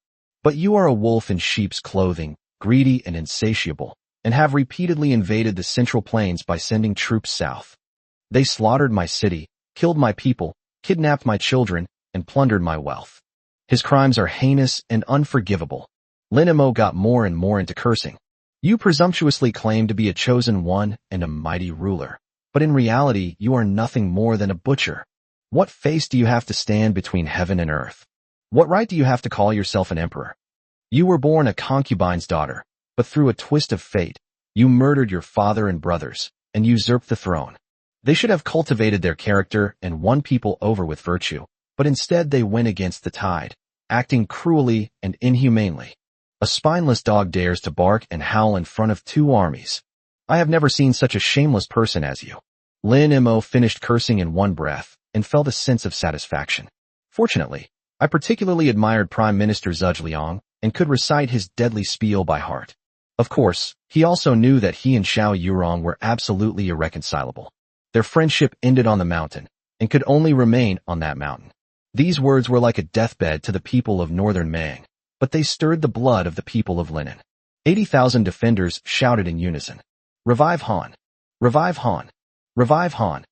But you are a wolf in sheep's clothing, greedy and insatiable, and have repeatedly invaded the Central Plains by sending troops south. They slaughtered my city, killed my people, kidnapped my children, and plundered my wealth. His crimes are heinous and unforgivable. Lin Mo got more and more into cursing. You presumptuously claim to be a chosen one and a mighty ruler, but in reality you are nothing more than a butcher. What face do you have to stand between heaven and earth? What right do you have to call yourself an emperor? You were born a concubine's daughter, but through a twist of fate, you murdered your father and brothers, and usurped the throne. They should have cultivated their character and won people over with virtue, but instead they went against the tide, acting cruelly and inhumanely. A spineless dog dares to bark and howl in front of two armies. I have never seen such a shameless person as you. Lin Mo finished cursing in one breath and felt a sense of satisfaction. Fortunately, I particularly admired Prime Minister Zhuge and could recite his deadly spiel by heart. Of course, he also knew that he and Xiao Yuerong were absolutely irreconcilable. Their friendship ended on the mountain, and could only remain on that mountain. These words were like a deathbed to the people of Northern Mang, but they stirred the blood of the people of Linen. 80,000 defenders shouted in unison. Revive Han! Revive Han! Revive Han!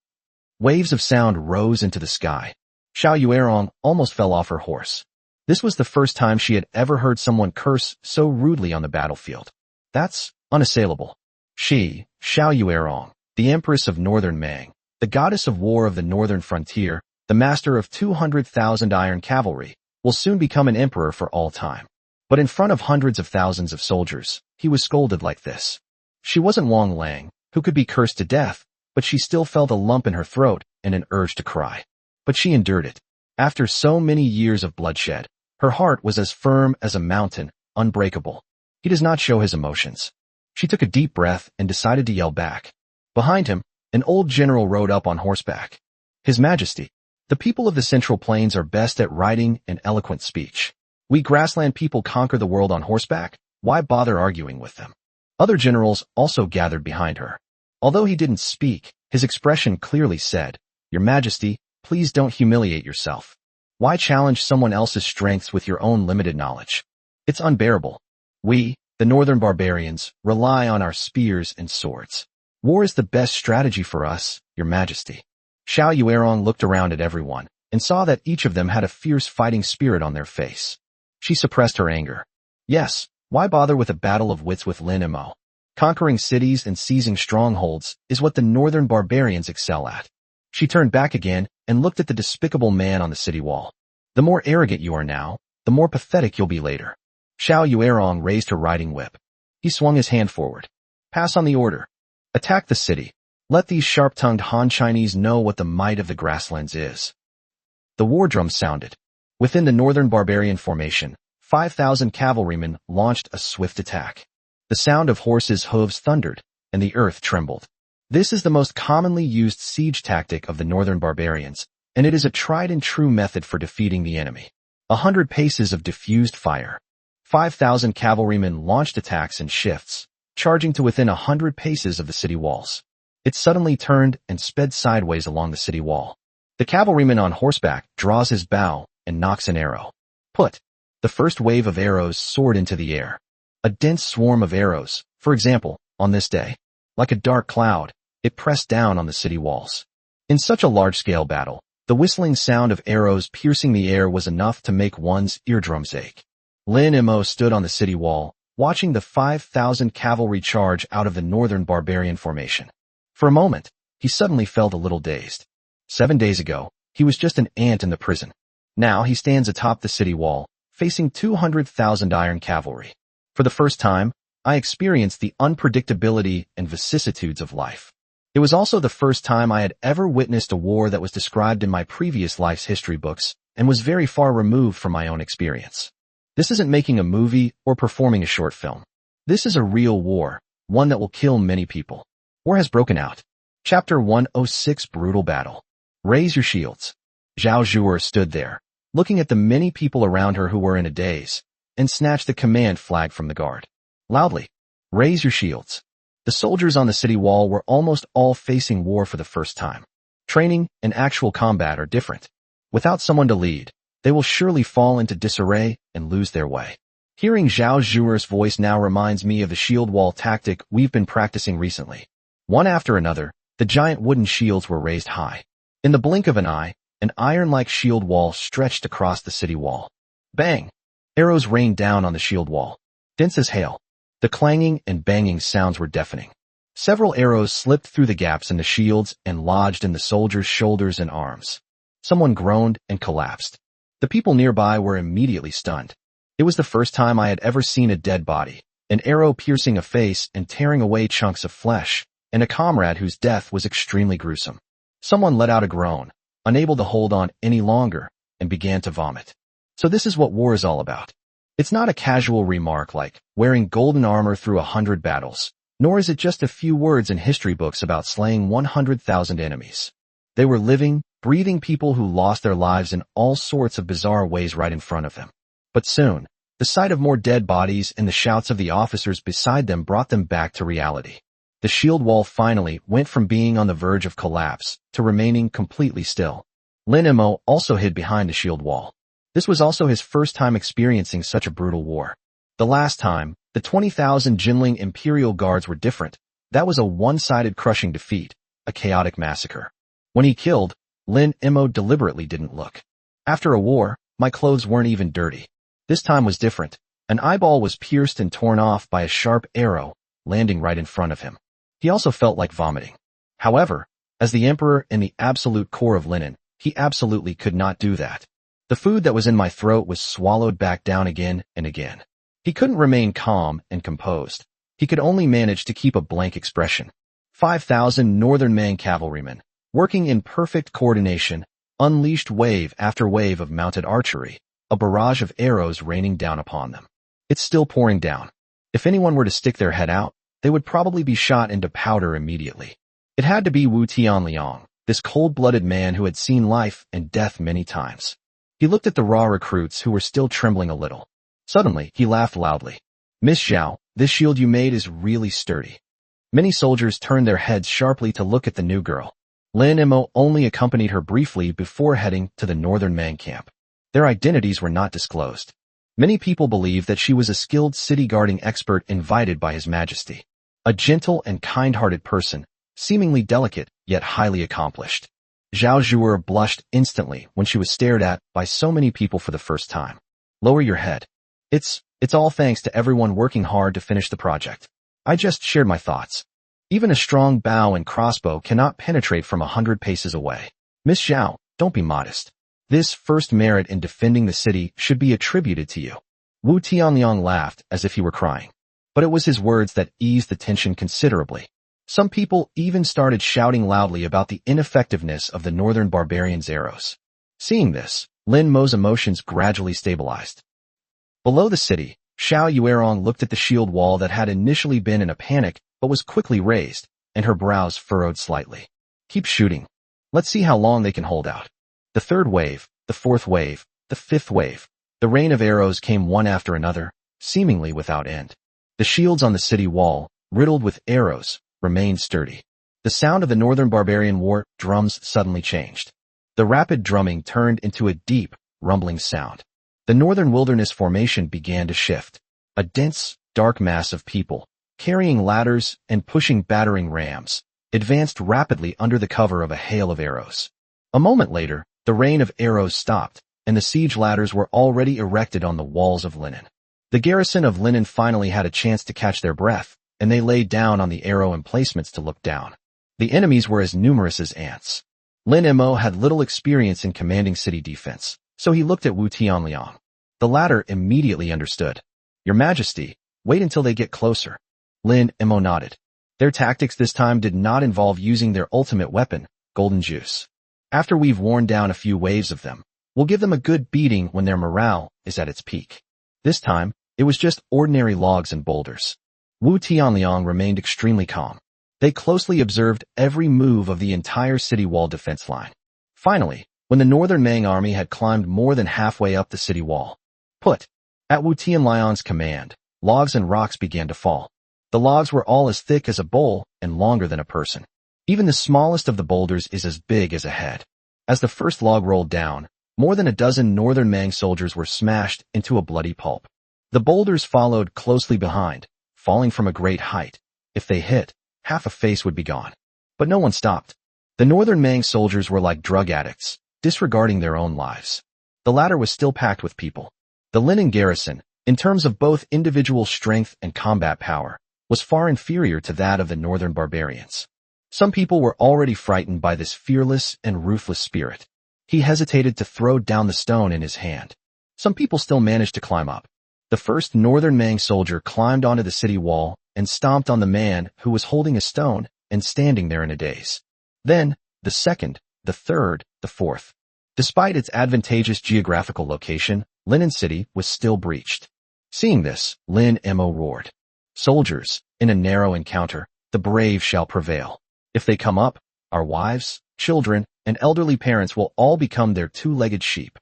Waves of sound rose into the sky. Xiao Yuerong almost fell off her horse. This was the first time she had ever heard someone curse so rudely on the battlefield. That's unassailable. She, Xiao Yuerong, the Empress of Northern Mang, the goddess of war of the northern frontier, the master of 200,000 iron cavalry, will soon become an emperor for all time. But in front of hundreds of thousands of soldiers, he was scolded like this. She wasn't Wang Lang, who could be cursed to death, but she still felt a lump in her throat and an urge to cry. But she endured it. After so many years of bloodshed, her heart was as firm as a mountain, unbreakable. He does not show his emotions. She took a deep breath and decided to yell back. Behind him, an old general rode up on horseback. His Majesty, the people of the Central Plains are best at writing and eloquent speech. We grassland people conquer the world on horseback. Why bother arguing with them? Other generals also gathered behind her. Although he didn't speak, his expression clearly said, Your Majesty, please don't humiliate yourself. Why challenge someone else's strengths with your own limited knowledge? It's unbearable. We, the northern barbarians, rely on our spears and swords. War is the best strategy for us, Your Majesty. Xiao Yuerong looked around at everyone and saw that each of them had a fierce fighting spirit on their face. She suppressed her anger. Yes, why bother with a battle of wits with Lin Mo? Conquering cities and seizing strongholds is what the northern barbarians excel at. She turned back again and looked at the despicable man on the city wall. The more arrogant you are now, the more pathetic you'll be later. Xiao Yuerong raised her riding whip. He swung his hand forward. Pass on the order. Attack the city. Let these sharp-tongued Han Chinese know what the might of the grasslands is. The war drum sounded. Within the northern barbarian formation, 5,000 cavalrymen launched a swift attack. The sound of horses' hooves thundered, and the earth trembled. This is the most commonly used siege tactic of the northern barbarians, and it is a tried-and-true method for defeating the enemy. 100 paces of diffused fire. 5,000 cavalrymen launched attacks in shifts, charging to within 100 paces of the city walls. It suddenly turned and sped sideways along the city wall. The cavalryman on horseback draws his bow and knocks an arrow. Put. The first wave of arrows soared into the air. A dense swarm of arrows, for example, on this day. Like a dark cloud, it pressed down on the city walls. In such a large-scale battle, the whistling sound of arrows piercing the air was enough to make one's eardrums ache. Lin Mo stood on the city wall, watching the 5,000 cavalry charge out of the northern barbarian formation. For a moment, he suddenly felt a little dazed. 7 days ago, he was just an ant in the prison. Now he stands atop the city wall, facing 200,000 iron cavalry. For the first time, I experienced the unpredictability and vicissitudes of life. It was also the first time I had ever witnessed a war that was described in my previous life's history books and was very far removed from my own experience. This isn't making a movie or performing a short film. This is a real war, one that will kill many people. War has broken out. Chapter 106 Brutal Battle. Raise your shields. Zhao Zhuer stood there, looking at the many people around her who were in a daze, and snatched the command flag from the guard. Loudly, raise your shields. The soldiers on the city wall were almost all facing war for the first time. Training and actual combat are different. Without someone to lead, they will surely fall into disarray and lose their way. Hearing Zhao Zhuer's voice now reminds me of the shield wall tactic we've been practicing recently. One after another, the giant wooden shields were raised high. In the blink of an eye, an iron-like shield wall stretched across the city wall. Bang! Arrows rained down on the shield wall, dense as hail. The clanging and banging sounds were deafening. Several arrows slipped through the gaps in the shields and lodged in the soldiers' shoulders and arms. Someone groaned and collapsed. The people nearby were immediately stunned. It was the first time I had ever seen a dead body, an arrow piercing a face and tearing away chunks of flesh, and a comrade whose death was extremely gruesome. Someone let out a groan, unable to hold on any longer, and began to vomit. So this is what war is all about. It's not a casual remark like wearing golden armor through 100 battles, nor is it just a few words in history books about slaying 100,000 enemies. They were living, breathing people who lost their lives in all sorts of bizarre ways right in front of them. But soon, the sight of more dead bodies and the shouts of the officers beside them brought them back to reality. The shield wall finally went from being on the verge of collapse to remaining completely still. Lin Mo also hid behind the shield wall. This was also his first time experiencing such a brutal war. The last time, the 20,000 Jinling Imperial Guards were different. That was a one-sided crushing defeat, a chaotic massacre. When he killed, Lin Mo deliberately didn't look. After a war, My clothes weren't even dirty. This time was different. An eyeball was pierced and torn off by a sharp arrow, landing right in front of him. He also felt like vomiting. However, as the emperor in the absolute core of Linen, he absolutely could not do that. The food that was in my throat was swallowed back down again and again. He couldn't remain calm and composed. He could only manage to keep a blank expression. 5,000 Northern Mang cavalrymen, working in perfect coordination, unleashed wave after wave of mounted archery, a barrage of arrows raining down upon them. It's still pouring down. If anyone were to stick their head out, they would probably be shot into powder immediately. It had to be Wu Tianliang, this cold-blooded man who had seen life and death many times. He looked at the raw recruits who were still trembling a little. Suddenly, he laughed loudly. "Miss Zhao, this shield you made is really sturdy." Many soldiers turned their heads sharply to look at the new girl. Lin Mo only accompanied her briefly before heading to the Northern Mang camp. Their identities were not disclosed. Many people believed that she was a skilled city-guarding expert invited by His Majesty. A gentle and kind-hearted person, seemingly delicate yet highly accomplished. Zhao Zhuer blushed instantly when she was stared at by so many people for the first time. "Lower your head. It's all thanks to everyone working hard to finish the project. I just shared my thoughts. Even a strong bow and crossbow cannot penetrate from 100 paces away. Miss Zhao, don't be modest. This first merit in defending the city should be attributed to you." Wu Tianliang laughed as if he were crying. But it was his words that eased the tension considerably. Some people even started shouting loudly about the ineffectiveness of the Northern Barbarians' arrows. Seeing this, Lin Mo's emotions gradually stabilized. Below the city, Xiao Yuerong looked at the shield wall that had initially been in a panic but was quickly raised, and her brows furrowed slightly. "Keep shooting. Let's see how long they can hold out." The third wave, the fourth wave, the fifth wave. The rain of arrows came one after another, seemingly without end. The shields on the city wall, riddled with arrows, remained sturdy. The sound of the Northern Barbarian war drums suddenly changed. The rapid drumming turned into a deep, rumbling sound. The Northern Wilderness formation began to shift. A dense, dark mass of people, carrying ladders and pushing battering rams, advanced rapidly under the cover of a hail of arrows. A moment later, the rain of arrows stopped, and the siege ladders were already erected on the walls of Linen. The garrison of Linen finally had a chance to catch their breath, and they lay down on the arrow emplacements to look down. The enemies were as numerous as ants. Lin Mo had little experience in commanding city defense, so he looked at Wu Tianliang. The latter immediately understood. "Your Majesty, wait until they get closer." Lin Mo nodded. Their tactics this time did not involve using their ultimate weapon, Golden Juice. After we've worn down a few waves of them, we'll give them a good beating when their morale is at its peak. This time, it was just ordinary logs and boulders. Wu Tianliang remained extremely calm. They closely observed every move of the entire city wall defense line. Finally, when the Northern Mang army had climbed more than halfway up the city wall, at Wu Tianliang's command, logs and rocks began to fall. The logs were all as thick as a bowl and longer than a person. Even the smallest of the boulders is as big as a head. As the first log rolled down, more than a dozen Northern Mang soldiers were smashed into a bloody pulp. The boulders followed closely behind, falling from a great height. If they hit, half a face would be gone. But no one stopped. The Northern Mang soldiers were like drug addicts, disregarding their own lives. The latter was still packed with people. The Linen garrison, in terms of both individual strength and combat power, was far inferior to that of the Northern Barbarians. Some people were already frightened by this fearless and ruthless spirit. He hesitated to throw down the stone in his hand. Some people still managed to climb up. The first Northern Mang soldier climbed onto the city wall and stomped on the man who was holding a stone and standing there in a daze. Then, the second, the third, the fourth. Despite its advantageous geographical location, Linen City was still breached. Seeing this, Lin Mo roared. "Soldiers, in a narrow encounter, the brave shall prevail. If they come up, our wives, children, and elderly parents will all become their two-legged sheep."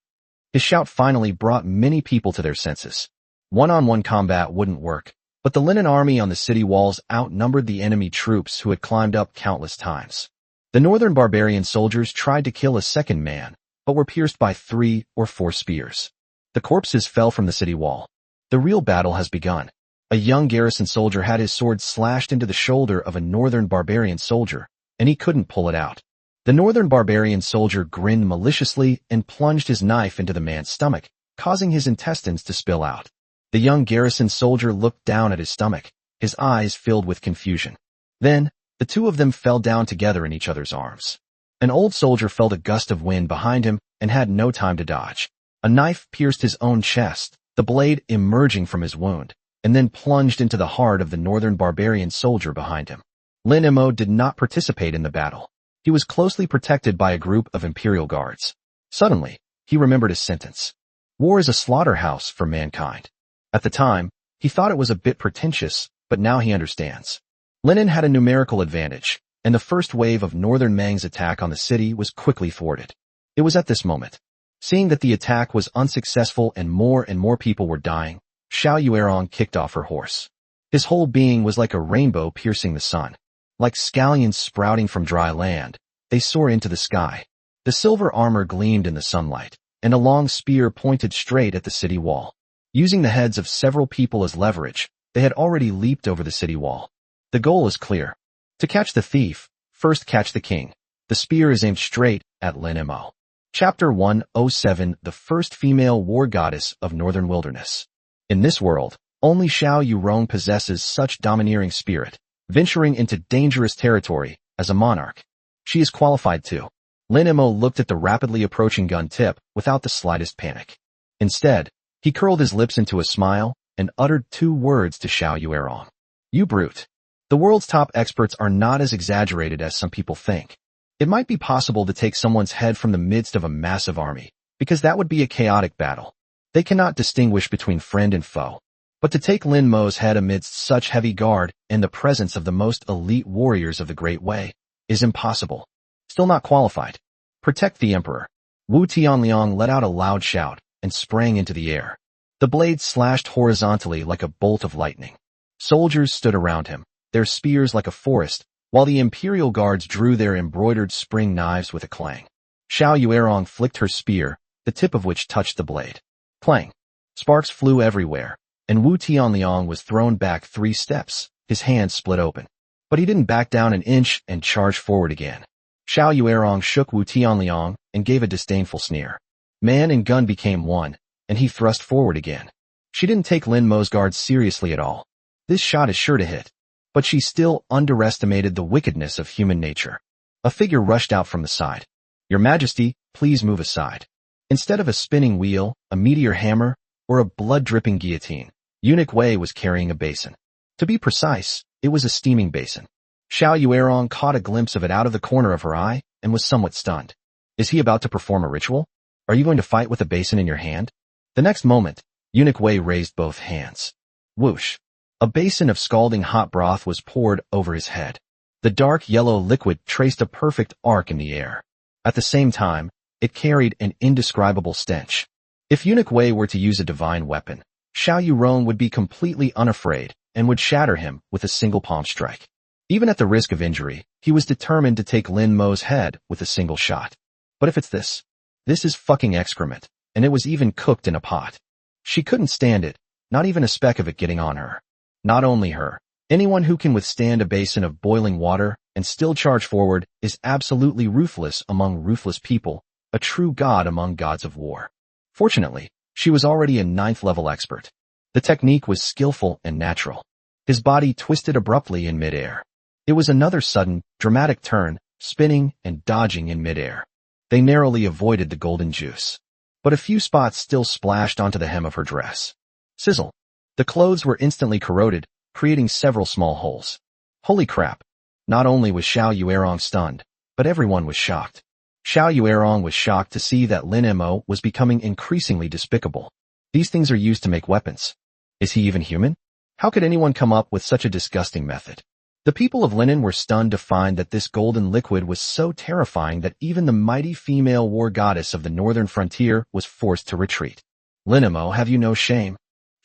His shout finally brought many people to their senses. One-on-one combat wouldn't work, but the Linen army on the city walls outnumbered the enemy troops who had climbed up countless times. The Northern Barbarian soldiers tried to kill a second man, but were pierced by 3 or 4 spears. The corpses fell from the city wall. The real battle has begun. A young garrison soldier had his sword slashed into the shoulder of a Northern Barbarian soldier, and he couldn't pull it out. The northern barbarian soldier grinned maliciously and plunged his knife into the man's stomach, causing his intestines to spill out. The young garrison soldier looked down at his stomach, his eyes filled with confusion. Then, the two of them fell down together in each other's arms. An old soldier felt a gust of wind behind him and had no time to dodge. A knife pierced his own chest, the blade emerging from his wound, and then plunged into the heart of the northern barbarian soldier behind him. Lin Mo did not participate in the battle. He was closely protected by a group of Imperial guards. Suddenly, he remembered his sentence. War is a slaughterhouse for mankind. At the time, he thought it was a bit pretentious, but now he understands. Lin had a numerical advantage, and the first wave of Northern Meng's attack on the city was quickly thwarted. It was at this moment, seeing that the attack was unsuccessful and more people were dying, Xiao Yuerong kicked off her horse. His whole being was like a rainbow piercing the sun. Like scallions sprouting from dry land, they soar into the sky. The silver armor gleamed in the sunlight, and a long spear pointed straight at the city wall. Using the heads of several people as leverage, they had already leaped over the city wall. The goal is clear. To catch the thief, first catch the king. The spear is aimed straight at Lin Mo. Chapter 107 The First Female War Goddess of Northern Wilderness. In this world, only Xiao Yuerong possesses such domineering spirit, venturing into dangerous territory as a monarch. She is qualified too. Lin Mo looked at the rapidly approaching gun tip without the slightest panic. Instead, he curled his lips into a smile and uttered 2 words to Xiao Yuerong. You brute. The world's top experts are not as exaggerated as some people think. It might be possible to take someone's head from the midst of a massive army, because that would be a chaotic battle. They cannot distinguish between friend and foe. But to take Lin Mo's head amidst such heavy guard in the presence of the most elite warriors of the Great Way is impossible. Still not qualified. Protect the emperor. Wu Tianliang let out a loud shout and sprang into the air. The blade slashed horizontally like a bolt of lightning. Soldiers stood around him, their spears like a forest, while the imperial guards drew their embroidered spring knives with a clang. Xiao Yuerong flicked her spear, the tip of which touched the blade. Clang. Sparks flew everywhere, and Wu Tianliang was thrown back 3 steps, his hands split open. But he didn't back down an inch and charged forward again. Xiao Yuerong shook Wu Tianliang and gave a disdainful sneer. Man and gun became one, and he thrust forward again. She didn't take Lin Mo's guards seriously at all. This shot is sure to hit. But she still underestimated the wickedness of human nature. A figure rushed out from the side. Your Majesty, please move aside. Instead of a spinning wheel, a meteor hammer, or a blood-dripping guillotine, Eunuch Wei was carrying a basin. To be precise, it was a steaming basin. Xiao Yuerong caught a glimpse of it out of the corner of her eye and was somewhat stunned. Is he about to perform a ritual? Are you going to fight with a basin in your hand? The next moment, Eunuch Wei raised both hands. Whoosh. A basin of scalding hot broth was poured over his head. The dark yellow liquid traced a perfect arc in the air. At the same time, it carried an indescribable stench. If Eunuch Wei were to use a divine weapon, Xiao Yuerong would be completely unafraid and would shatter him with a single palm strike. Even at the risk of injury, he was determined to take Lin Mo's head with a single shot. But if it's this is fucking excrement, and it was even cooked in a pot. She couldn't stand it, not even a speck of it getting on her. Not only her, anyone who can withstand a basin of boiling water and still charge forward is absolutely ruthless among ruthless people, a true god among gods of war. Fortunately, she was already a 9th-level expert. The technique was skillful and natural. His body twisted abruptly in midair. It was another sudden, dramatic turn, spinning and dodging in midair. They narrowly avoided the golden juice. But a few spots still splashed onto the hem of her dress. Sizzle. The clothes were instantly corroded, creating several small holes. Holy crap. Not only was Xiao Yuerong stunned, but everyone was shocked. Xiao Yuerong was shocked to see that Lin Mo was becoming increasingly despicable. These things are used to make weapons. Is he even human? How could anyone come up with such a disgusting method? The people of Linen were stunned to find that this golden liquid was so terrifying that even the mighty female war goddess of the northern frontier was forced to retreat. Lin Mo, have you no shame?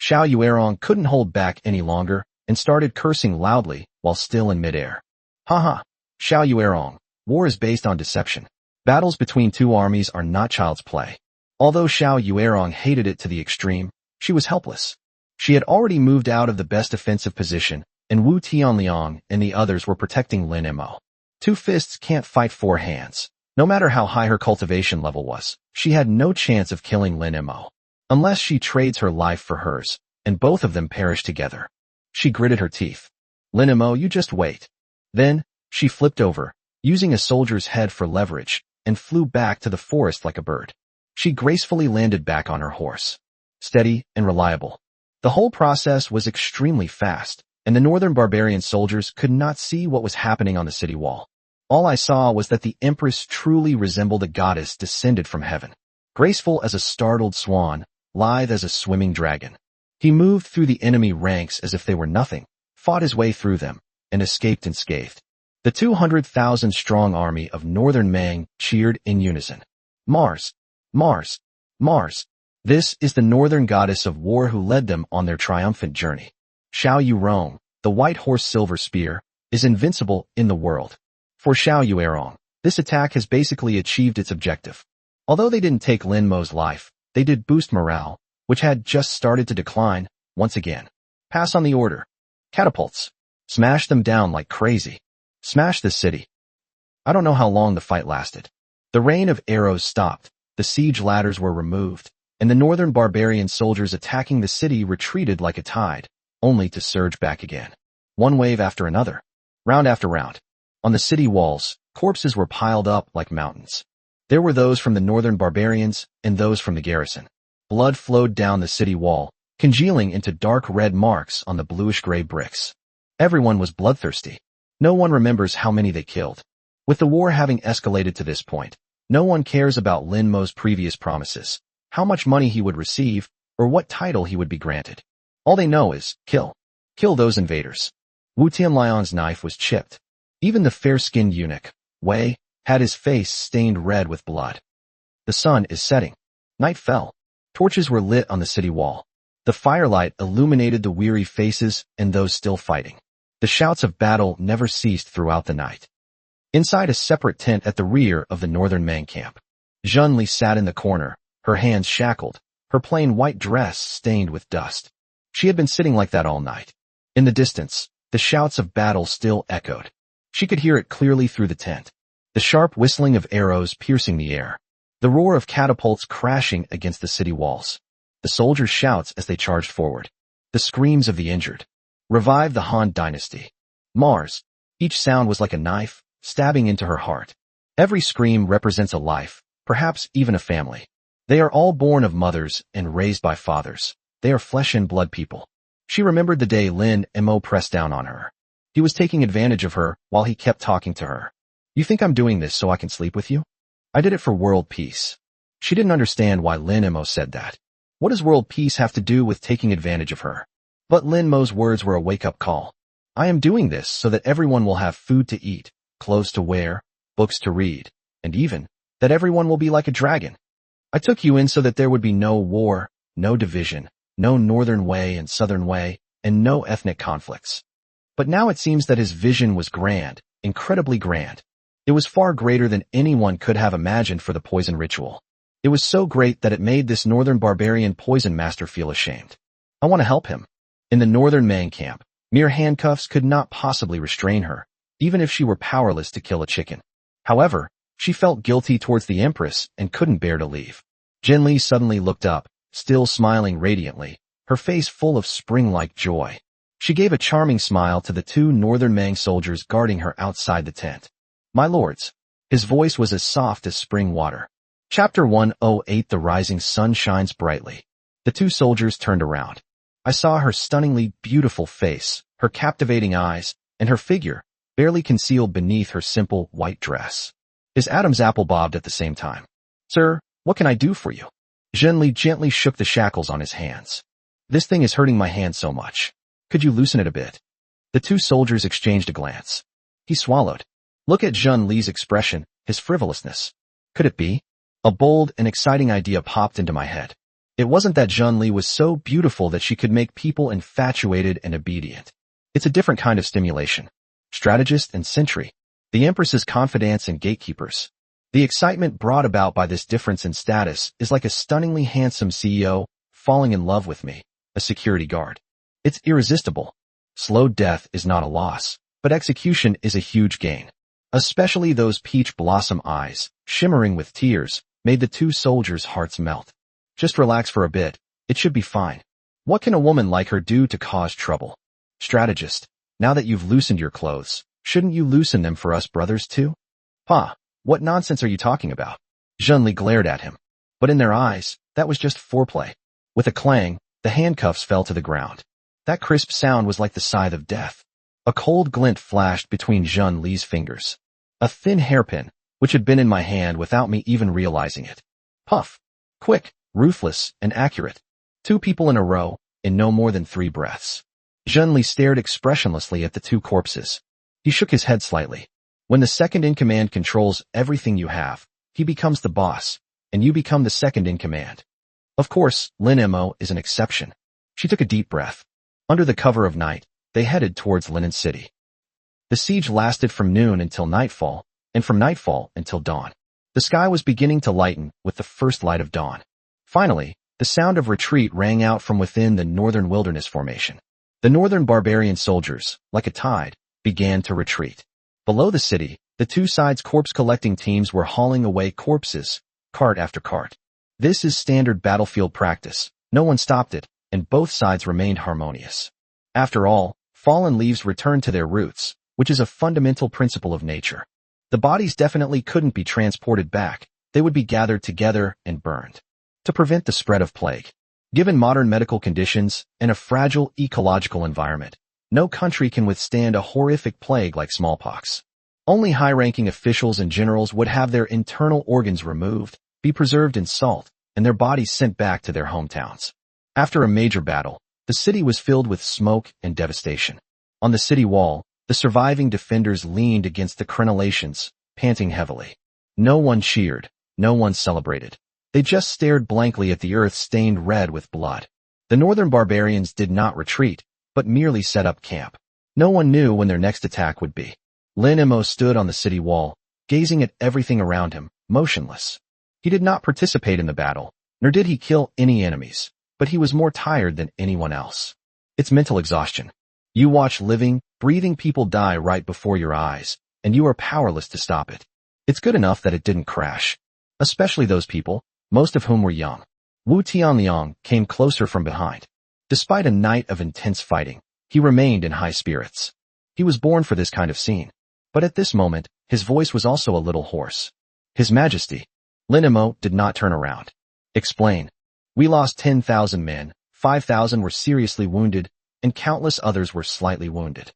Xiao Yuerong couldn't hold back any longer and started cursing loudly while still in midair. Haha, Xiao Yuerong, war is based on deception. Battles between 2 armies are not child's play. Although Xiao Yuerong hated it to the extreme, she was helpless. She had already moved out of the best defensive position, and Wu Tianliang and the others were protecting Lin Mo. Two fists can't fight four hands. No matter how high her cultivation level was, she had no chance of killing Lin Mo. Unless she trades her life for hers, and both of them perish together. She gritted her teeth. Lin Mo, you just wait. Then, she flipped over, using a soldier's head for leverage, and flew back to the forest like a bird. She gracefully landed back on her horse. Steady and reliable. The whole process was extremely fast, and the northern barbarian soldiers could not see what was happening on the city wall. All I saw was that the Empress truly resembled a goddess descended from heaven. Graceful as a startled swan, lithe as a swimming dragon. He moved through the enemy ranks as if they were nothing, fought his way through them, and escaped unscathed. The 200,000-strong army of Northern Mang cheered in unison. Mars! Mars! Mars! This is the northern goddess of war who led them on their triumphant journey. Xiao Yurong, the white horse silver spear, is invincible in the world. For Xiao Yuerong, this attack has basically achieved its objective. Although they didn't take Lin Mo's life, they did boost morale, which had just started to decline, once again. Pass on the order. Catapults. Smash them down like crazy. Smash the city. I don't know how long the fight lasted. The rain of arrows stopped, the siege ladders were removed, and the northern barbarian soldiers attacking the city retreated like a tide, only to surge back again. One wave after another. Round after round. On the city walls, corpses were piled up like mountains. There were those from the northern barbarians and those from the garrison. Blood flowed down the city wall, congealing into dark red marks on the bluish-gray bricks. Everyone was bloodthirsty. No one remembers how many they killed. With the war having escalated to this point, no one cares about Lin Mo's previous promises, how much money he would receive, or what title he would be granted. All they know is, kill. Kill those invaders. Wu Tianlion's knife was chipped. Even the fair-skinned eunuch, Wei, had his face stained red with blood. The sun is setting. Night fell. Torches were lit on the city wall. The firelight illuminated the weary faces and those still fighting. The shouts of battle never ceased throughout the night. Inside a separate tent at the rear of the northern Mang camp, Zhenli sat in the corner, her hands shackled, her plain white dress stained with dust. She had been sitting like that all night. In the distance, the shouts of battle still echoed. She could hear it clearly through the tent. The sharp whistling of arrows piercing the air. The roar of catapults crashing against the city walls. The soldiers' shouts as they charged forward. The screams of the injured. Revive the Han dynasty. Mars. Each sound was like a knife, stabbing into her heart. Every scream represents a life, perhaps even a family. They are all born of mothers and raised by fathers. They are flesh and blood people. She remembered the day Lin Mo pressed down on her. He was taking advantage of her while he kept talking to her. You think I'm doing this so I can sleep with you? I did it for world peace. She didn't understand why Lin Mo said that. What does world peace have to do with taking advantage of her? But Lin Mo's words were a wake-up call. I am doing this so that everyone will have food to eat, clothes to wear, books to read, and even that everyone will be like a dragon. I took you in so that there would be no war, no division, no northern way and southern way, and no ethnic conflicts. But now it seems that his vision was grand, incredibly grand. It was far greater than anyone could have imagined for the poison ritual. It was so great that it made this northern barbarian poison master feel ashamed. I want to help him. In the northern Mang camp, mere handcuffs could not possibly restrain her, even if she were powerless to kill a chicken. However, she felt guilty towards the Empress and couldn't bear to leave. Zhenli suddenly looked up, still smiling radiantly, her face full of spring-like joy. She gave a charming smile to the two northern Mang soldiers guarding her outside the tent. My lords. His voice was as soft as spring water. Chapter 108 The rising sun shines brightly. The two soldiers turned around. I saw her stunningly beautiful face, her captivating eyes, and her figure, barely concealed beneath her simple white dress. His Adam's apple bobbed at the same time. Sir, what can I do for you? Zhenli gently shook the shackles on his hands. This thing is hurting my hand so much. Could you loosen it a bit? The two soldiers exchanged a glance. He swallowed. Look at Zhenli's expression, his frivolousness. Could it be? A bold and exciting idea popped into my head. It wasn't that Zhenli was so beautiful that she could make people infatuated and obedient. It's a different kind of stimulation. Strategist and sentry. The Empress's confidants and gatekeepers. The excitement brought about by this difference in status is like a stunningly handsome CEO falling in love with me, a security guard. It's irresistible. Slow death is not a loss, but execution is a huge gain. Especially those peach blossom eyes, shimmering with tears, made the two soldiers' hearts melt. Just relax for a bit. It should be fine. What can a woman like her do to cause trouble? Strategist, now that you've loosened your clothes, shouldn't you loosen them for us brothers too? Pa, what nonsense are you talking about? Zhenli glared at him. But in their eyes, that was just foreplay. With a clang, the handcuffs fell to the ground. That crisp sound was like the scythe of death. A cold glint flashed between Zhen Li's fingers. A thin hairpin, which had been in my hand without me even realizing it. Puff. Quick, ruthless, and accurate. 2 people in a row, in no more than 3 breaths. Zhen Li stared expressionlessly at the 2 corpses. He shook his head slightly. When the second in command controls everything you have, he becomes the boss, and you become the second in command. Of course, Lin Mo is an exception. She took a deep breath. Under the cover of night, they headed towards Linen City. The siege lasted from noon until nightfall, and from nightfall until dawn. The sky was beginning to lighten with the first light of dawn. Finally, the sound of retreat rang out from within the northern wilderness formation. The northern barbarian soldiers, like a tide, began to retreat. Below the city, the 2 sides' corpse-collecting teams were hauling away corpses, cart after cart. This is standard battlefield practice. No one stopped it, and both sides remained harmonious. After all, fallen leaves return to their roots, which is a fundamental principle of nature. The bodies definitely couldn't be transported back. They would be gathered together and burned. To prevent the spread of plague. Given modern medical conditions and a fragile ecological environment, no country can withstand a horrific plague like smallpox. Only high-ranking officials and generals would have their internal organs removed, be preserved in salt, and their bodies sent back to their hometowns. After a major battle, the city was filled with smoke and devastation. On the city wall, the surviving defenders leaned against the crenellations, panting heavily. No one cheered, no one celebrated. They just stared blankly at the earth stained red with blood. The northern barbarians did not retreat, but merely set up camp. No one knew when their next attack would be. Lin Mo stood on the city wall, gazing at everything around him, motionless. He did not participate in the battle, nor did he kill any enemies, but he was more tired than anyone else. It's mental exhaustion. You watch living, breathing people die right before your eyes, and you are powerless to stop it. It's good enough that it didn't crash. Especially those people, most of whom were young. Wu Tianliang came closer from behind. Despite a night of intense fighting, he remained in high spirits. He was born for this kind of scene. But at this moment, his voice was also a little hoarse. His Majesty. Lin Mo did not turn around. Explain. We lost 10,000 men, 5,000 were seriously wounded, and countless others were slightly wounded.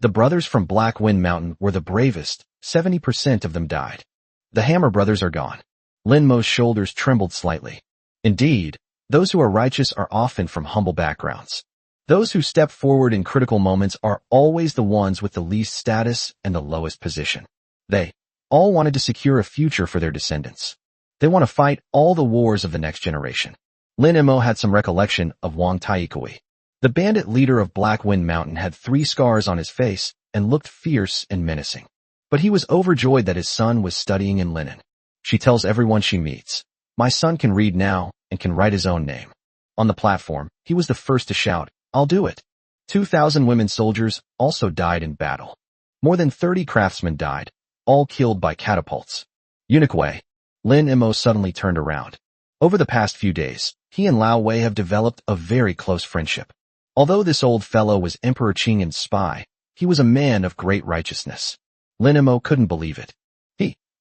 The brothers from Black Wind Mountain were the bravest, 70% of them died. The Hammer brothers are gone. Lin Mo's shoulders trembled slightly. Indeed, those who are righteous are often from humble backgrounds. Those who step forward in critical moments are always the ones with the least status and the lowest position. They all wanted to secure a future for their descendants. They want to fight all the wars of the next generation. Lin Mo had some recollection of Wang Taikui. The bandit leader of Black Wind Mountain had 3 scars on his face and looked fierce and menacing. But he was overjoyed that his son was studying in Linen. She tells everyone she meets, "My son can read now and can write his own name." On the platform, he was the first to shout, "I'll do it." 2,000 women soldiers also died in battle. More than 30 craftsmen died, all killed by catapults. Eunuch Wei. Lin Mo suddenly turned around. Over the past few days, he and Lao Wei have developed a very close friendship. Although this old fellow was Emperor Qingyan's spy, he was a man of great righteousness. Lin Mo couldn't believe it.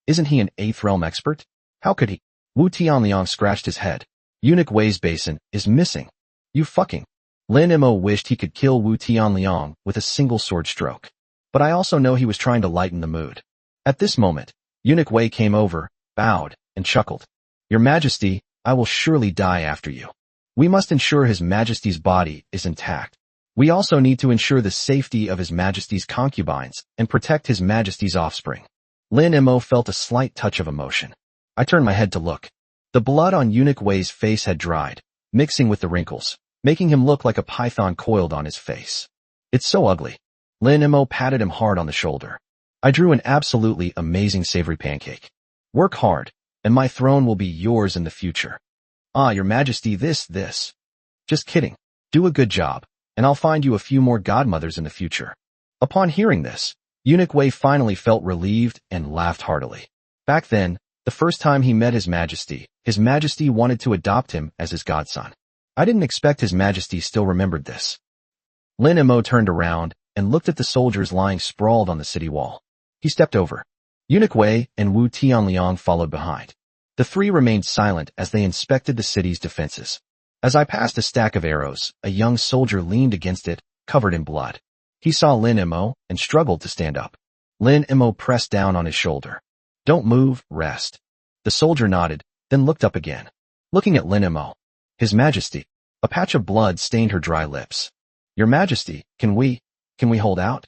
Isn't he an 8th realm expert? How could he? Wu Tianliang scratched his head. Eunuch Wei's basin is missing. You fucking. Lin Mo wished he could kill Wu Tianliang with a single sword stroke. But I also know he was trying to lighten the mood. At this moment, Eunuch Wei came over, bowed, and chuckled. Your Majesty, I will surely die after you. We must ensure His Majesty's body is intact. We also need to ensure the safety of His Majesty's concubines and protect His Majesty's offspring. Lin Mo felt a slight touch of emotion. I turned my head to look. The blood on Eunuch Wei's face had dried, mixing with the wrinkles, making him look like a python coiled on his face. It's so ugly. Lin Mo patted him hard on the shoulder. I drew an absolutely amazing savory pancake. Work hard, and my throne will be yours in the future. Ah, Your Majesty, this. Just kidding. Do a good job, and I'll find you a few more godmothers in the future. Upon hearing this, Eunuch Wei finally felt relieved and laughed heartily. Back then, the first time he met His Majesty wanted to adopt him as his godson. I didn't expect His Majesty still remembered this. Lin Mo turned around and looked at the soldiers lying sprawled on the city wall. He stepped over. Eunuch Wei and Wu Tianliang followed behind. The three remained silent as they inspected the city's defenses. As I passed a stack of arrows, a young soldier leaned against it, covered in blood. He saw Lin Mo and struggled to stand up. Lin Mo pressed down on his shoulder. "Don't move, rest." The soldier nodded, then looked up again. Looking at Lin Mo. "His Majesty." A patch of blood stained her dry lips. "Your Majesty, can we hold out?"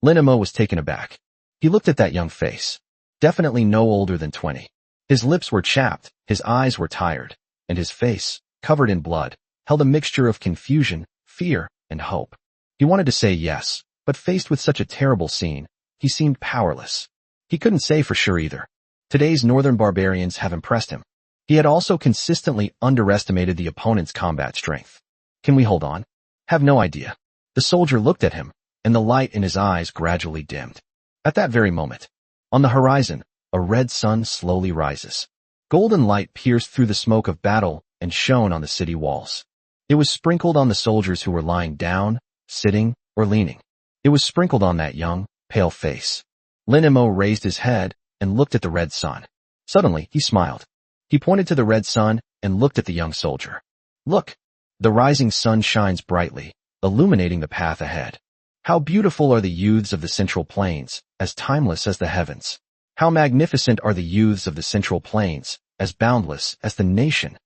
Lin Mo was taken aback. He looked at that young face. Definitely no older than 20. His lips were chapped, his eyes were tired, and his face, covered in blood, held a mixture of confusion, fear, and hope. He wanted to say yes, but faced with such a terrible scene, he seemed powerless. He couldn't say for sure either. Today's northern barbarians have impressed him. He had also consistently underestimated the opponent's combat strength. "Can we hold on?" "Have no idea." The soldier looked at him, and the light in his eyes gradually dimmed. At that very moment, on the horizon, a red sun slowly rises. Golden light pierced through the smoke of battle and shone on the city walls. It was sprinkled on the soldiers who were lying down, sitting, or leaning. It was sprinkled on that young, pale face. Lin Mo raised his head and looked at the red sun. Suddenly, he smiled. He pointed to the red sun and looked at the young soldier. "Look, the rising sun shines brightly, illuminating the path ahead. How beautiful are the youths of the Central Plains, as timeless as the heavens. How magnificent are the youths of the Central Plains, as boundless as the nation.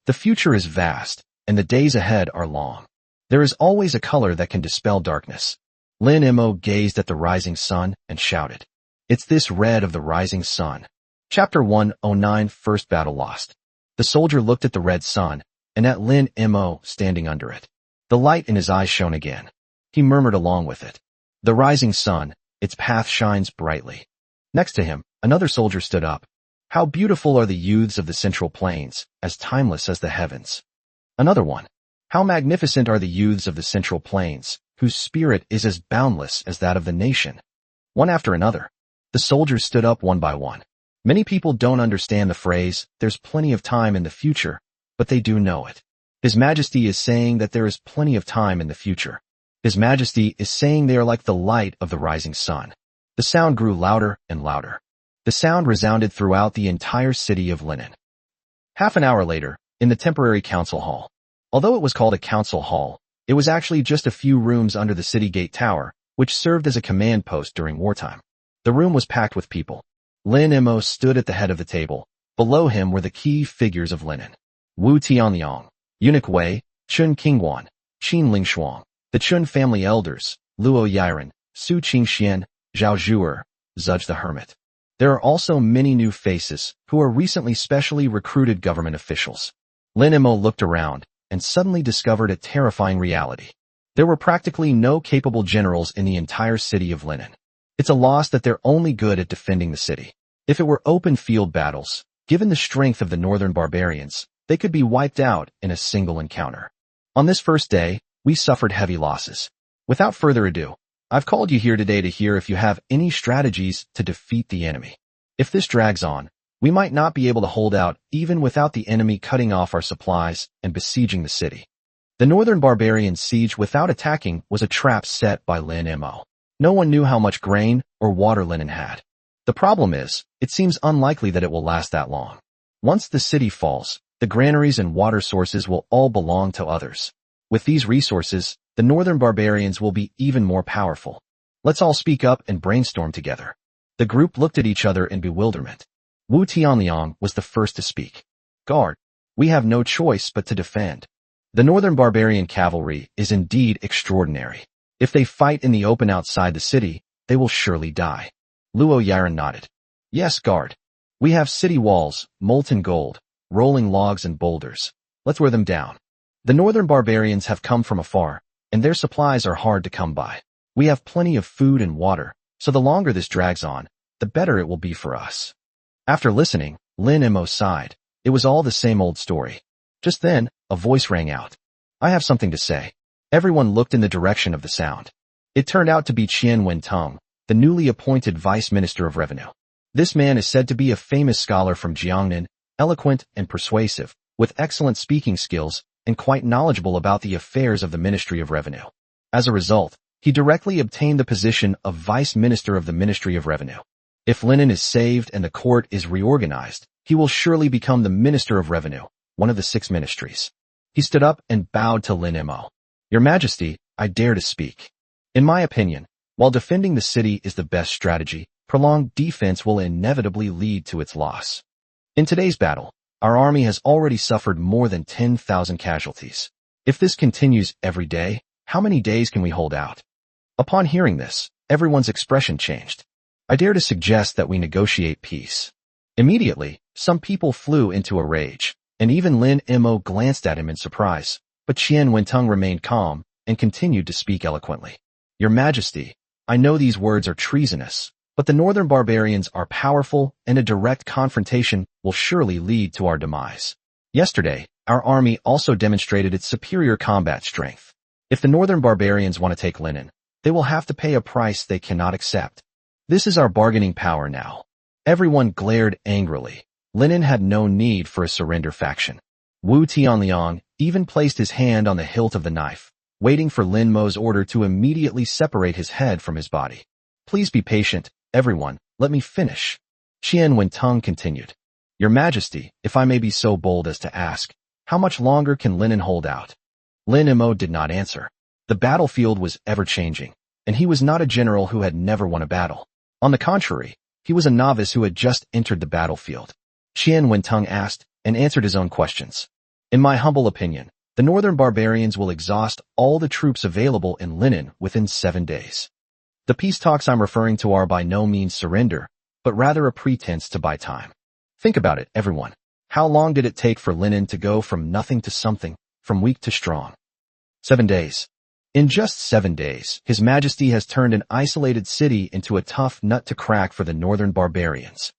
The future is vast, and the days ahead are long. There is always a color that can dispel darkness." Lin Mo gazed at the rising sun and shouted, "It's this red of the rising sun." Chapter 109, First Battle Lost. The soldier looked at the red sun, and at Lin Mo standing under it. The light in his eyes shone again. He murmured along with it. "The rising sun, its path shines brightly." Next to him, another soldier stood up. "How beautiful are the youths of the Central Plains, as timeless as the heavens." Another one. "How magnificent are the youths of the Central Plains, whose spirit is as boundless as that of the nation." One after another. The soldiers stood up one by one. Many people don't understand the phrase, "There's plenty of time in the future," but they do know it. His Majesty is saying that there is plenty of time in the future. His Majesty is saying they are like the light of the rising sun. The sound grew louder and louder. The sound resounded throughout the entire city of Linen. Half an hour later, in the temporary council hall. Although it was called a council hall, it was actually just a few rooms under the city gate tower, which served as a command post during wartime. The room was packed with people. Lin Mo stood at the head of the table. Below him were the key figures of Linen. Wu Tianliang, Eunuch Wei, Chun Qingguan, Qin Lingshuang, the Chun family elders, Luo Yiren, Su Qingxian, Zhao Zhuer, Zudge the Hermit. There are also many new faces, who are recently specially recruited government officials. Lin Mo looked around, and suddenly discovered a terrifying reality. There were practically no capable generals in the entire city of Linen. It's a loss that they're only good at defending the city. If it were open field battles, given the strength of the northern barbarians, they could be wiped out in a single encounter. On this first day, we suffered heavy losses. Without further ado, I've called you here today to hear if you have any strategies to defeat the enemy. If this drags on, we might not be able to hold out even without the enemy cutting off our supplies and besieging the city. The northern barbarian siege without attacking was a trap set by Lin Mo. No one knew how much grain or water Linen had. The problem is, it seems unlikely that it will last that long. Once the city falls, the granaries and water sources will all belong to others. With these resources, the northern barbarians will be even more powerful. Let's all speak up and brainstorm together. The group looked at each other in bewilderment. Wu Tianliang was the first to speak. "Guard, we have no choice but to defend. The northern barbarian cavalry is indeed extraordinary. If they fight in the open outside the city, they will surely die." Luo Yiren nodded. "Yes, guard. We have city walls, molten gold, rolling logs and boulders. Let's wear them down. The northern barbarians have come from afar, and their supplies are hard to come by. We have plenty of food and water, so the longer this drags on, the better it will be for us." After listening, Lin Mo sighed. It was all the same old story. Just then, a voice rang out. "I have something to say." Everyone looked in the direction of the sound. It turned out to be Qian Wentung, the newly appointed Vice Minister of Revenue. This man is said to be a famous scholar from Jiangnan, eloquent and persuasive, with excellent speaking skills, and quite knowledgeable about the affairs of the Ministry of Revenue. As a result, he directly obtained the position of Vice Minister of the Ministry of Revenue. If Linen is saved and the court is reorganized, he will surely become the Minister of Revenue, one of the 6 ministries. He stood up and bowed to Lin Mo. Your Majesty, I dare to speak. In my opinion, while defending the city is the best strategy, prolonged defense will inevitably lead to its loss. In today's battle, our army has already suffered more than 10,000 casualties. If this continues every day, how many days can we hold out? Upon hearing this, everyone's expression changed. I dare to suggest that we negotiate peace. Immediately, some people flew into a rage, and even Lin Mo glanced at him in surprise, but Qian Wentung remained calm and continued to speak eloquently. Your Majesty, I know these words are treasonous, but the northern barbarians are powerful and a direct confrontation will surely lead to our demise. Yesterday, our army also demonstrated its superior combat strength. If the northern barbarians want to take Linen, they will have to pay a price they cannot accept. This is our bargaining power now. Everyone glared angrily. Linen had no need for a surrender faction. Wu Tianliang even placed his hand on the hilt of the knife, waiting for Lin Mo's order to immediately separate his head from his body. Please be patient, everyone, let me finish. Qian Wentung continued. Your Majesty, if I may be so bold as to ask, how much longer can Linen hold out? Lin Mo did not answer. The battlefield was ever-changing, and he was not a general who had never won a battle. On the contrary, he was a novice who had just entered the battlefield. Qian Wentung asked and answered his own questions. In my humble opinion, the northern barbarians will exhaust all the troops available in Linen within 7 days. The peace talks I'm referring to are by no means surrender, but rather a pretense to buy time. Think about it, everyone. How long did it take for Linen to go from nothing to something, from weak to strong? 7 days. In just 7 days, His Majesty has turned an isolated city into a tough nut to crack for the northern barbarians.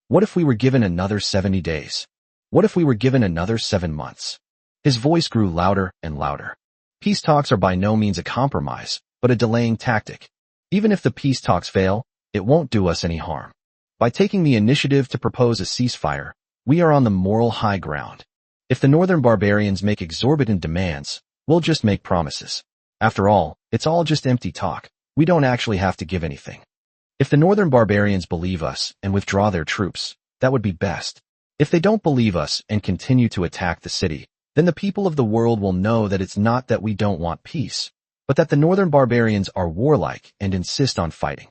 What if we were given another 70 days? What if we were given another 7 months? His voice grew louder and louder. Peace talks are by no means a compromise, but a delaying tactic. Even if the peace talks fail, it won't do us any harm. By taking the initiative to propose a ceasefire, we are on the moral high ground. If the northern barbarians make exorbitant demands, we'll just make promises. After all, it's all just empty talk. We don't actually have to give anything. If the northern barbarians believe us and withdraw their troops, that would be best. If they don't believe us and continue to attack the city, then the people of the world will know that it's not that we don't want peace, but that the northern barbarians are warlike and insist on fighting.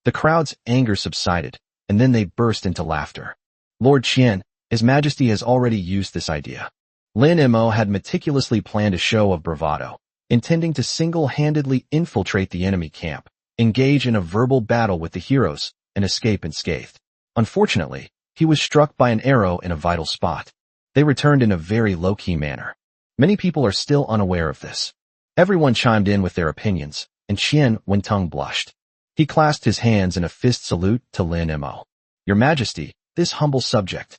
The crowd's anger subsided, and then they burst into laughter. Lord Qian, His Majesty has already used this idea. Lin Mo had meticulously planned a show of bravado, intending to single-handedly infiltrate the enemy camp, engage in a verbal battle with the heroes, and escape unscathed. Unfortunately, he was struck by an arrow in a vital spot. They returned in a very low-key manner. Many people are still unaware of this. Everyone chimed in with their opinions, and Qian Wentung blushed. He clasped his hands in a fist salute to Lin Mo. Your Majesty, this humble subject.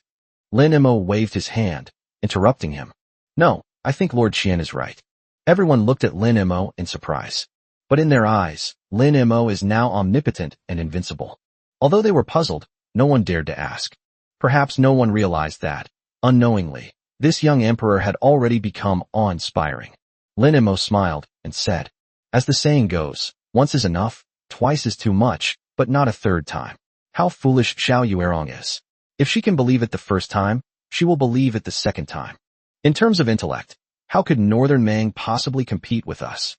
Lin Mo waved his hand, interrupting him. No, I think Lord Qian is right. Everyone looked at Lin Mo in surprise. But in their eyes, Lin Mo is now omnipotent and invincible. Although they were puzzled, no one dared to ask. Perhaps no one realized that, unknowingly, this young emperor had already become awe-inspiring. Lin Mo smiled and said, as the saying goes, once is enough, twice is too much, but not a third time. How foolish Xiao Yuerong is. If she can believe it the first time, she will believe it the second time. In terms of intellect, how could Northern Mang possibly compete with us?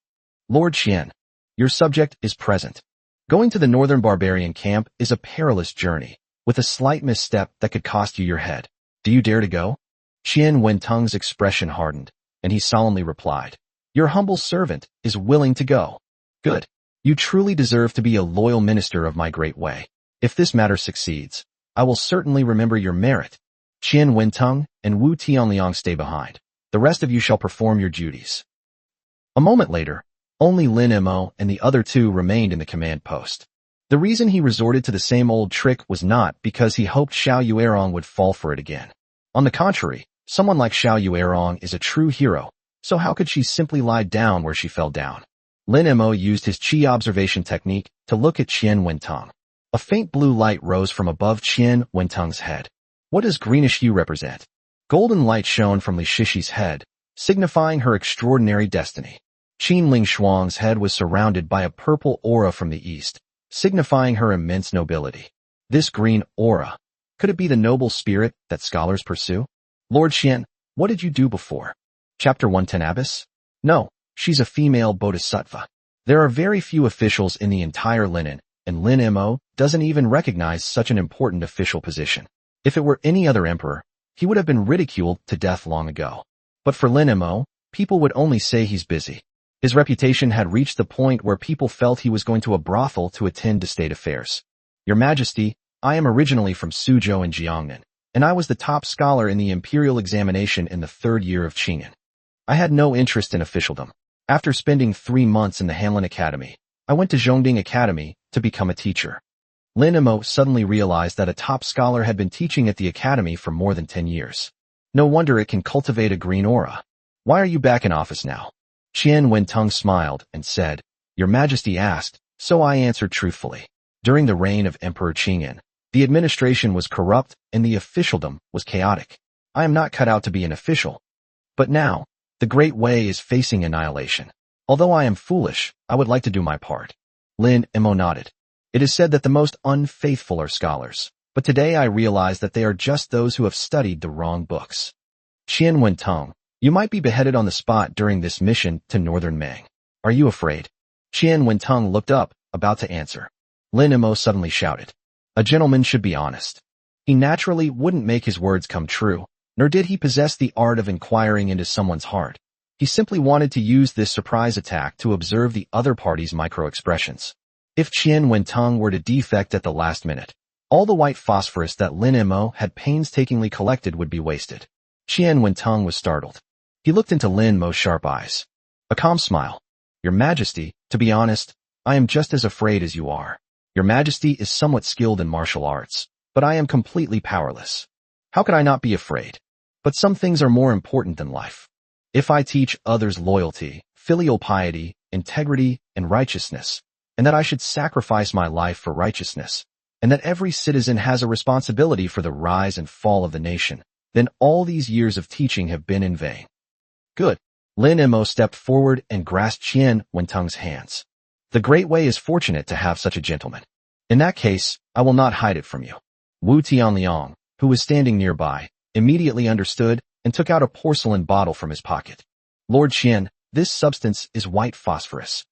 Lord Qian, your subject is present. Going to the Northern Barbarian camp is a perilous journey, with a slight misstep that could cost you your head. Do you dare to go? Qian Wentung's expression hardened, and he solemnly replied, your humble servant is willing to go. Good. You truly deserve to be a loyal minister of my great way. If this matter succeeds, I will certainly remember your merit. Qian Wentung and Wu Tianliang stay behind. The rest of you shall perform your duties. A moment later, only Lin Mo and the other 2 remained in the command post. The reason he resorted to the same old trick was not because he hoped Xiao Yuerong would fall for it again. On the contrary, someone like Xiao Yuerong is a true hero, so how could she simply lie down where she fell down? Lin Mo used his Qi observation technique to look at Qian Wentong. A faint blue light rose from above Qian Wentong's head. What does greenish hue represent? Golden light shone from Li Shishi's head, signifying her extraordinary destiny. Qin Ling Shuang's head was surrounded by a purple aura from the east, signifying her immense nobility. This green aura, could it be the noble spirit that scholars pursue? Lord Qian, what did you do before? Chapter 110 Abyss? No, she's a female bodhisattva. There are very few officials in the entire Linen, and Lin Mo doesn't even recognize such an important official position. If it were any other emperor, he would have been ridiculed to death long ago. But for Lin Mo, people would only say he's busy. His reputation had reached the point where people felt he was going to a brothel to attend to state affairs. Your Majesty, I am originally from Suzhou in Jiangnan, and I was the top scholar in the imperial examination in the 3rd year of Qingyan. I had no interest in officialdom. After spending 3 months in the Hanlin Academy, I went to Zhongding Academy to become a teacher. Lin Mo suddenly realized that a top scholar had been teaching at the academy for more than 10 years. No wonder it can cultivate a green aura. Why are you back in office now? Qian Wentong smiled and said, Your Majesty asked, so I answered truthfully. During the reign of Emperor Qingyan, the administration was corrupt and the officialdom was chaotic. I am not cut out to be an official. But now, the Great Way is facing annihilation. Although I am foolish, I would like to do my part. Lin Mo nodded. It is said that the most unfaithful are scholars, but today I realize that they are just those who have studied the wrong books. Qian Wentong, you might be beheaded on the spot during this mission to Northern Mang. Are you afraid? Qian Wentong looked up, about to answer. Lin Mo suddenly shouted. A gentleman should be honest. He naturally wouldn't make his words come true, nor did he possess the art of inquiring into someone's heart. He simply wanted to use this surprise attack to observe the other party's micro-expressions. If Qian Wentong were to defect at the last minute, all the white phosphorus that Lin Mo had painstakingly collected would be wasted. Qian Wentong was startled. He looked into Lin Mo's sharp eyes. A calm smile. Your Majesty, to be honest, I am just as afraid as you are. Your Majesty is somewhat skilled in martial arts, but I am completely powerless. How could I not be afraid? But some things are more important than life. If I teach others loyalty, filial piety, integrity, and righteousness, and that I should sacrifice my life for righteousness, and that every citizen has a responsibility for the rise and fall of the nation, then all these years of teaching have been in vain. Good. Lin Mo stepped forward and grasped Qian Wentong's hands. The Great Way is fortunate to have such a gentleman. In that case, I will not hide it from you. Wu Tianliang, who was standing nearby, immediately understood and took out a porcelain bottle from his pocket. Lord Qian, this substance is white phosphorus.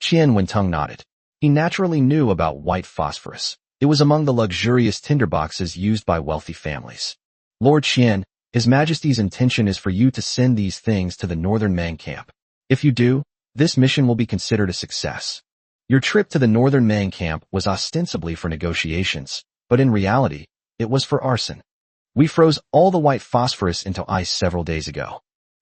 Qian Wentong nodded. He naturally knew about white phosphorus. It was among the luxurious tinderboxes used by wealthy families. Lord Qian, His Majesty's intention is for you to send these things to the Northern Mang camp. If you do, this mission will be considered a success. Your trip to the Northern Mang camp was ostensibly for negotiations, but in reality, it was for arson. We froze all the white phosphorus into ice several days ago.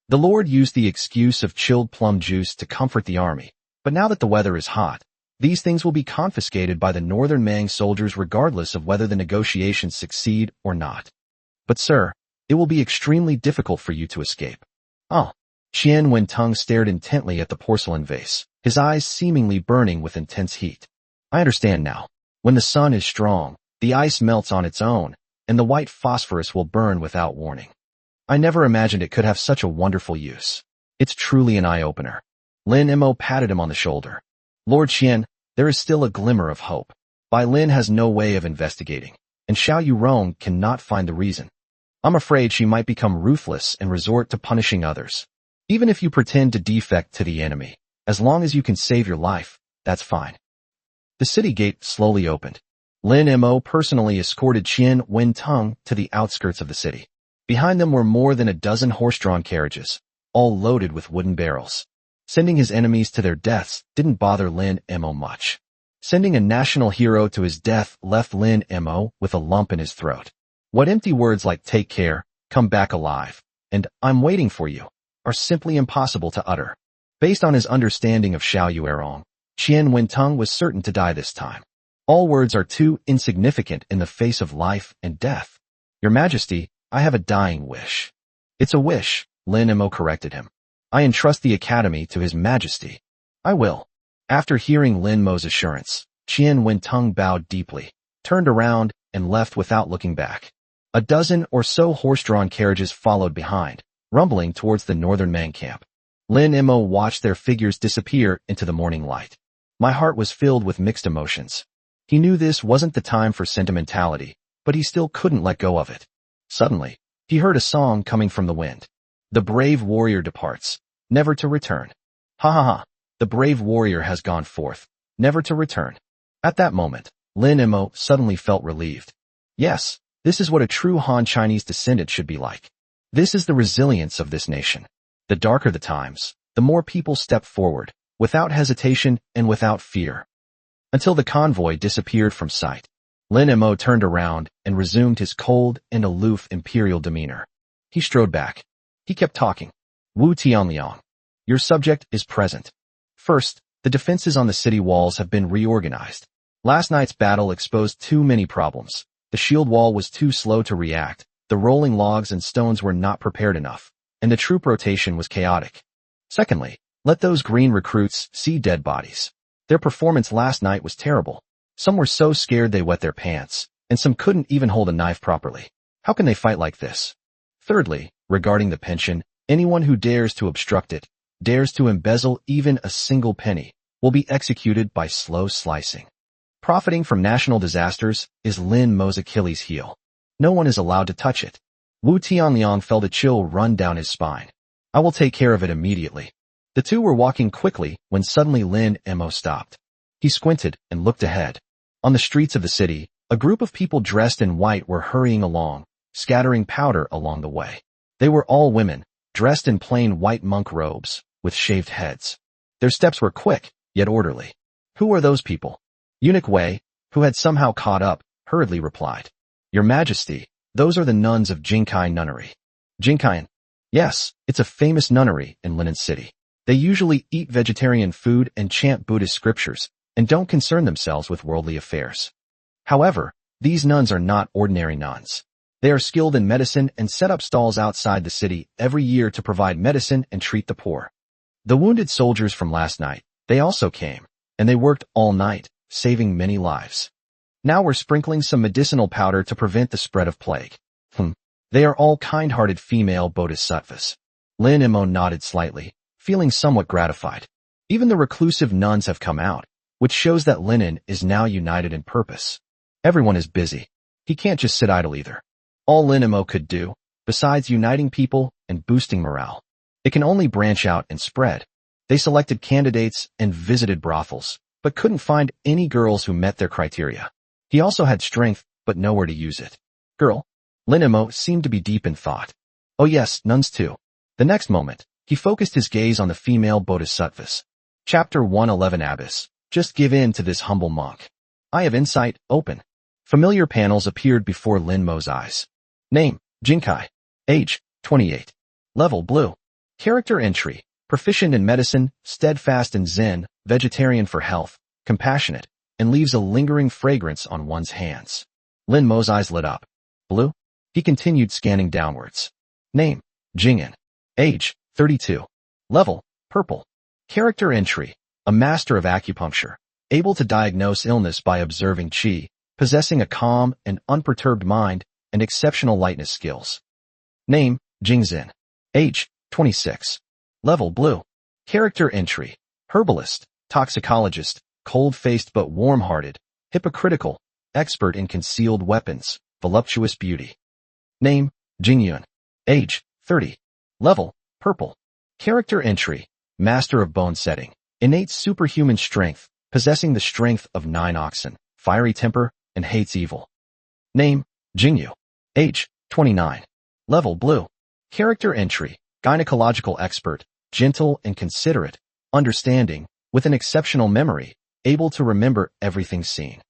The Lord used the excuse of chilled plum juice to comfort the army, but now that the weather is hot, these things will be confiscated by the Northern Mang soldiers regardless of whether the negotiations succeed or not. But sir, it will be extremely difficult for you to escape. Oh. Qian Wentong stared intently at the porcelain vase, his eyes seemingly burning with intense heat. I understand now. When the sun is strong, the ice melts on its own, and the white phosphorus will burn without warning. I never imagined it could have such a wonderful use. It's truly an eye-opener. Lin Mo patted him on the shoulder. Lord Qian, there is still a glimmer of hope. Bai Lin has no way of investigating, and Xiao Yurong cannot find the reason. I'm afraid she might become ruthless and resort to punishing others. Even if you pretend to defect to the enemy, as long as you can save your life, that's fine. The city gate slowly opened. Lin Mo personally escorted Qian Wentong to the outskirts of the city. Behind them were more than a dozen horse-drawn carriages, all loaded with wooden barrels. Sending his enemies to their deaths didn't bother Lin Mo much. Sending a national hero to his death left Lin Mo with a lump in his throat. What empty words like take care, come back alive, and I'm waiting for you are simply impossible to utter. Based on his understanding of Xiao Yurong, Qian Wentong was certain to die this time. All words are too insignificant in the face of life and death. Your Majesty, I have a dying wish. It's a wish, Lin Mo corrected him. I entrust the academy to His Majesty. I will. After hearing Lin Mo's assurance, Qian Wentong bowed deeply, turned around, and left without looking back. A dozen or so horse-drawn carriages followed behind, rumbling towards the northern Mang camp. Lin Mo watched their figures disappear into the morning light. My heart was filled with mixed emotions. He knew this wasn't the time for sentimentality, but he still couldn't let go of it. Suddenly, he heard a song coming from the wind. The brave warrior departs, never to return. Ha ha ha, the brave warrior has gone forth, never to return. At that moment, Lin Mo suddenly felt relieved. Yes, this is what a true Han Chinese descendant should be like. This is the resilience of this nation. The darker the times, the more people step forward, without hesitation and without fear. Until the convoy disappeared from sight, Lin Mo turned around and resumed his cold and aloof imperial demeanor. He strode back. He kept talking. Wu Tianliang, your subject is present. First, the defenses on the city walls have been reorganized. Last night's battle exposed too many problems. The shield wall was too slow to react, the rolling logs and stones were not prepared enough, and the troop rotation was chaotic. Secondly, let those green recruits see dead bodies. Their performance last night was terrible. Some were so scared they wet their pants, and some couldn't even hold a knife properly. How can they fight like this? Thirdly, regarding the pension, anyone who dares to obstruct it, dares to embezzle even a single penny, will be executed by slow slicing. Profiting from national disasters is Lin Mo's Achilles heel. No one is allowed to touch it. Wu Tianliang felt a chill run down his spine. I will take care of it immediately. The two were walking quickly when suddenly Lin Mo stopped. He squinted and looked ahead. On the streets of the city, a group of people dressed in white were hurrying along, scattering powder along the way. They were all women, dressed in plain white monk robes, with shaved heads. Their steps were quick, yet orderly. Who are those people? Eunuch Wei, who had somehow caught up, hurriedly replied. Your Majesty, those are the nuns of Jingkai Nunnery. Jingkai? Yes, it's a famous nunnery in Linen City. They usually eat vegetarian food and chant Buddhist scriptures, and don't concern themselves with worldly affairs. However, these nuns are not ordinary nuns. They are skilled in medicine and set up stalls outside the city every year to provide medicine and treat the poor. The wounded soldiers from last night, they also came, and they worked all night, saving many lives. Now we're sprinkling some medicinal powder to prevent the spread of plague. They are all kind-hearted female bodhisattvas. Lin Mo nodded slightly, feeling somewhat gratified. Even the reclusive nuns have come out, which shows that Linen is now united in purpose. Everyone is busy. He can't just sit idle either. All Lin Mo could do, besides uniting people and boosting morale, it can only branch out and spread. They selected candidates and visited brothels, but couldn't find any girls who met their criteria. He also had strength, but nowhere to use it. Girl? Lin Mo seemed to be deep in thought. Oh yes, nuns too. The next moment, he focused his gaze on the female bodhisattvas. Chapter 111 Abbess, just give in to this humble monk. Eye of insight, open. Familiar panels appeared before Lin Mo's eyes. Name, Jingkai. Age, 28. Level, blue. Character entry, proficient in medicine, steadfast in Zen, vegetarian for health, compassionate, and leaves a lingering fragrance on one's hands. Lin Mo's eyes lit up. Blue? He continued scanning downwards. Name, Jingyan. Age, 32. Level, purple. Character entry, a master of acupuncture, able to diagnose illness by observing qi, possessing a calm and unperturbed mind, and exceptional lightness skills. Name, Jingzhen. Age, 26. Level, blue. Character entry, herbalist, toxicologist, cold-faced but warm-hearted, hypocritical, expert in concealed weapons, voluptuous beauty. Name, Jingyun. Age, 30. Level, purple. Character entry, master of bone setting, innate superhuman strength, possessing the strength of 9 oxen, fiery temper, and hates evil. Name, Jingyu. Age, 29. Level, blue. Character entry, gynecological expert, gentle and considerate, understanding, with an exceptional memory, able to remember everything seen.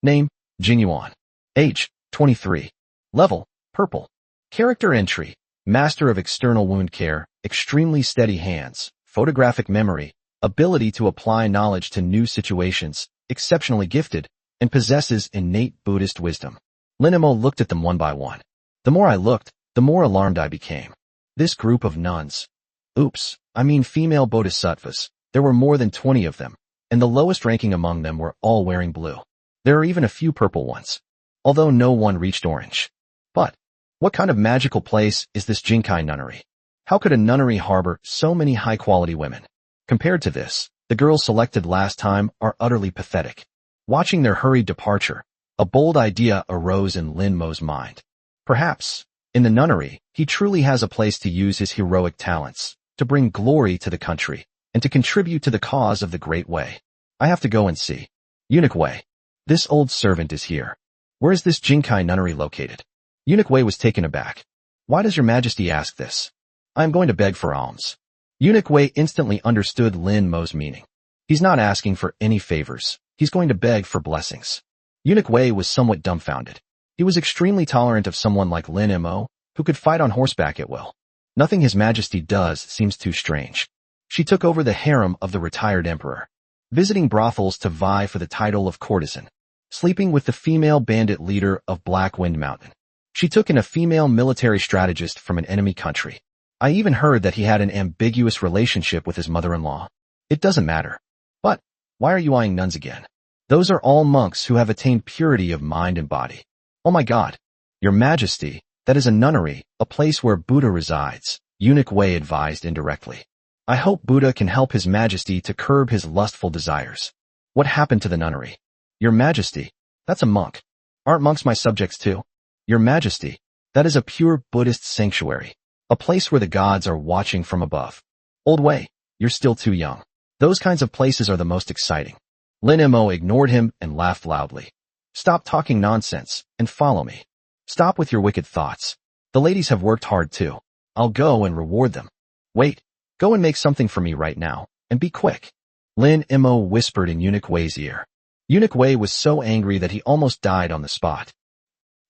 Name, Jingyuan. Age, 23. Level, purple. Character entry, master of external wound care, extremely steady hands, photographic memory, ability to apply knowledge to new situations, exceptionally gifted, and possesses innate Buddhist wisdom. Lin Mo looked at them one by one. The more I looked, the more alarmed I became. This group of nuns. Female bodhisattvas. There were more than 20 of them. and the lowest ranking among them were all wearing blue. There are even a few purple ones, although no one reached orange. But what kind of magical place is this Jinkai nunnery? How could a nunnery harbor so many high-quality women? Compared to this, the girls selected last time are utterly pathetic. Watching their hurried departure, a bold idea arose in Lin Mo's mind. Perhaps, in the nunnery, he truly has a place to use his heroic talents, to bring glory to the country, and to contribute to the cause of the Great Way. I have to go and see. Eunuch Wei. This old servant is here. Where is this Jinkai nunnery located? Eunuch Wei was taken aback. Why does your majesty ask this? I am going to beg for alms. Eunuch Wei instantly understood Lin Mo's meaning. He's not asking for any favors. He's going to beg for blessings. Eunuch Wei was somewhat dumbfounded. He was extremely tolerant of someone like Lin Mo, who could fight on horseback at will. Nothing his majesty does seems too strange. She took over the harem of the retired emperor, visiting brothels to vie for the title of courtesan, sleeping with the female bandit leader of Black Wind Mountain. She took in a female military strategist from an enemy country. I even heard that he had an ambiguous relationship with his mother-in-law. It doesn't matter. But why are you eyeing nuns again? Those are all monks who have attained purity of mind and body. Oh my God, your majesty, that is a nunnery, a place where Buddha resides, Eunuch Wei advised indirectly. I hope Buddha can help his majesty to curb his lustful desires. What happened to the nunnery? Your majesty, that's a monk. Aren't monks my subjects too? Your majesty, that is a pure Buddhist sanctuary, a place where the gods are watching from above. Old Wei, you're still too young. Those kinds of places are the most exciting. Lin Mo ignored him and laughed loudly. Stop talking nonsense and follow me. Stop with your wicked thoughts. The ladies have worked hard too. I'll go and reward them. Wait, go and make something for me right now, and be quick. Lin Mo whispered in Eunuch Wei's ear. Eunuch Wei was so angry that he almost died on the spot.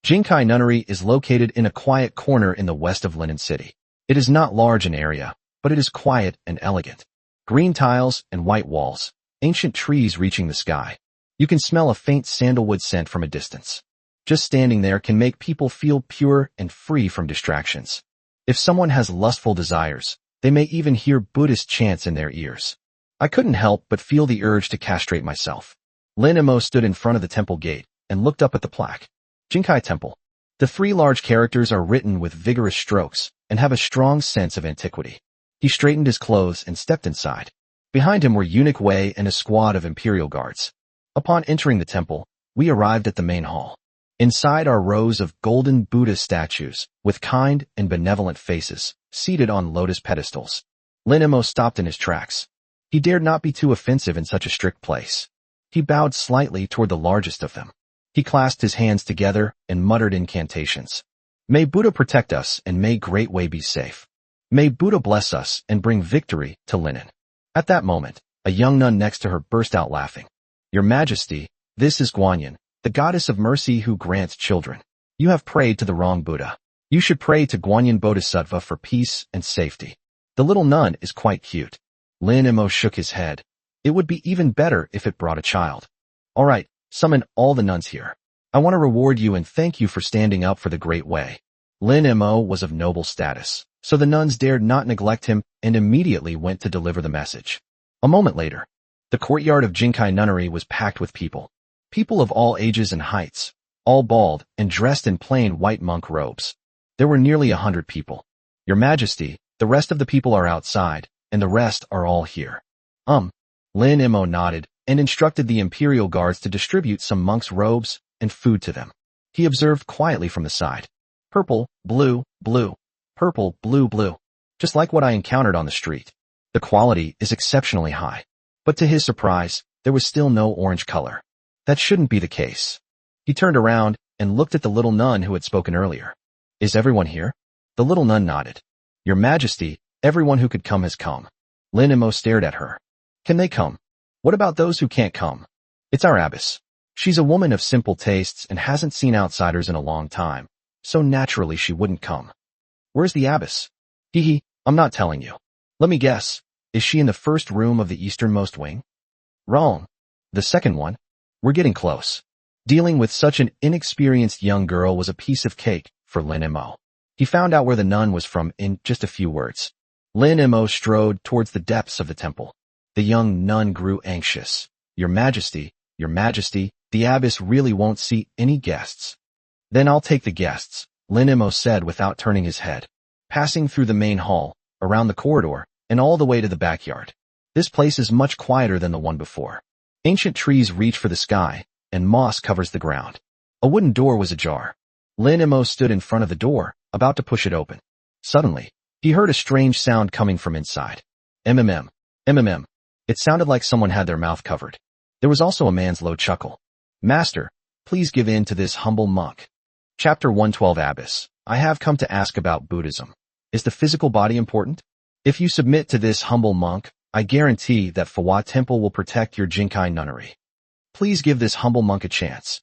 Jinkai Nunnery is located in a quiet corner in the west of Linen City. It is not large in area, but it is quiet and elegant. Green tiles and white walls, ancient trees reaching the sky. You can smell a faint sandalwood scent from a distance. Just standing there can make people feel pure and free from distractions. If someone has lustful desires, they may even hear Buddhist chants in their ears. I couldn't help but feel the urge to castrate myself. Lin Mo stood in front of the temple gate and looked up at the plaque. Jinkai Temple. The three large characters are written with vigorous strokes and have a strong sense of antiquity. He straightened his clothes and stepped inside. Behind him were Eunuch Wei and a squad of imperial guards. Upon entering the temple, we arrived at the main hall. Inside are rows of golden Buddha statues with kind and benevolent faces, seated on lotus pedestals. Lin Mo stopped in his tracks. He dared not be too offensive in such a strict place. He bowed slightly toward the largest of them. He clasped his hands together and muttered incantations. May Buddha protect us and may Great Way be safe. May Buddha bless us and bring victory to Linen. At that moment, a young nun next to her burst out laughing. Your Majesty, this is Guanyin, the goddess of mercy who grants children. You have prayed to the wrong Buddha. You should pray to Guanyin Bodhisattva for peace and safety. The little nun is quite cute. Lin Mo shook his head. It would be even better if it brought a child. All right, summon all the nuns here. I want to reward you and thank you for standing up for the Great Way. Lin Mo was of noble status, so the nuns dared not neglect him and immediately went to deliver the message. A moment later, the courtyard of Jinkai Nunnery was packed with people. People of all ages and heights, all bald and dressed in plain white monk robes. There were nearly 100 people. Your Majesty, the rest of the people are outside, and the rest are all here. Lin Mo nodded and instructed the imperial guards to distribute some monks' robes and food to them. He observed quietly from the side. Purple, blue, blue, purple, blue, blue. Just like what I encountered on the street. The quality is exceptionally high. But to his surprise, there was still no orange color. That shouldn't be the case. He turned around and looked at the little nun who had spoken earlier. Is everyone here? The little nun nodded. Your Majesty, everyone who could come has come. Lin Mo stared at her. Can they come? What about those who can't come? It's our abbess. She's a woman of simple tastes and hasn't seen outsiders in a long time, so naturally she wouldn't come. Where's the abbess? I'm not telling you. Let me guess. Is she in the first room of the easternmost wing? Wrong. The second one? We're getting close. Dealing with such an inexperienced young girl was a piece of cake for Lin Mo. He found out where the nun was from in just a few words. Lin Mo strode towards the depths of the temple. The young nun grew anxious. Your Majesty, the abbess really won't see any guests. Then I'll take the guests, Lin Mo said without turning his head, passing through the main hall, around the corridor, and all the way to the backyard. This place is much quieter than the one before. Ancient trees reach for the sky, and moss covers the ground. A wooden door was ajar. Lin Mo stood in front of the door, about to push it open. Suddenly, he heard a strange sound coming from inside. MMM. MMM. It sounded like someone had their mouth covered. There was also a man's low chuckle. Master, please give in to this humble monk. Chapter 112 Abbess, I have come to ask about Buddhism. Is the physical body important? If you submit to this humble monk, I guarantee that Phwa Temple will protect your Jinkai nunnery. Please give this humble monk a chance.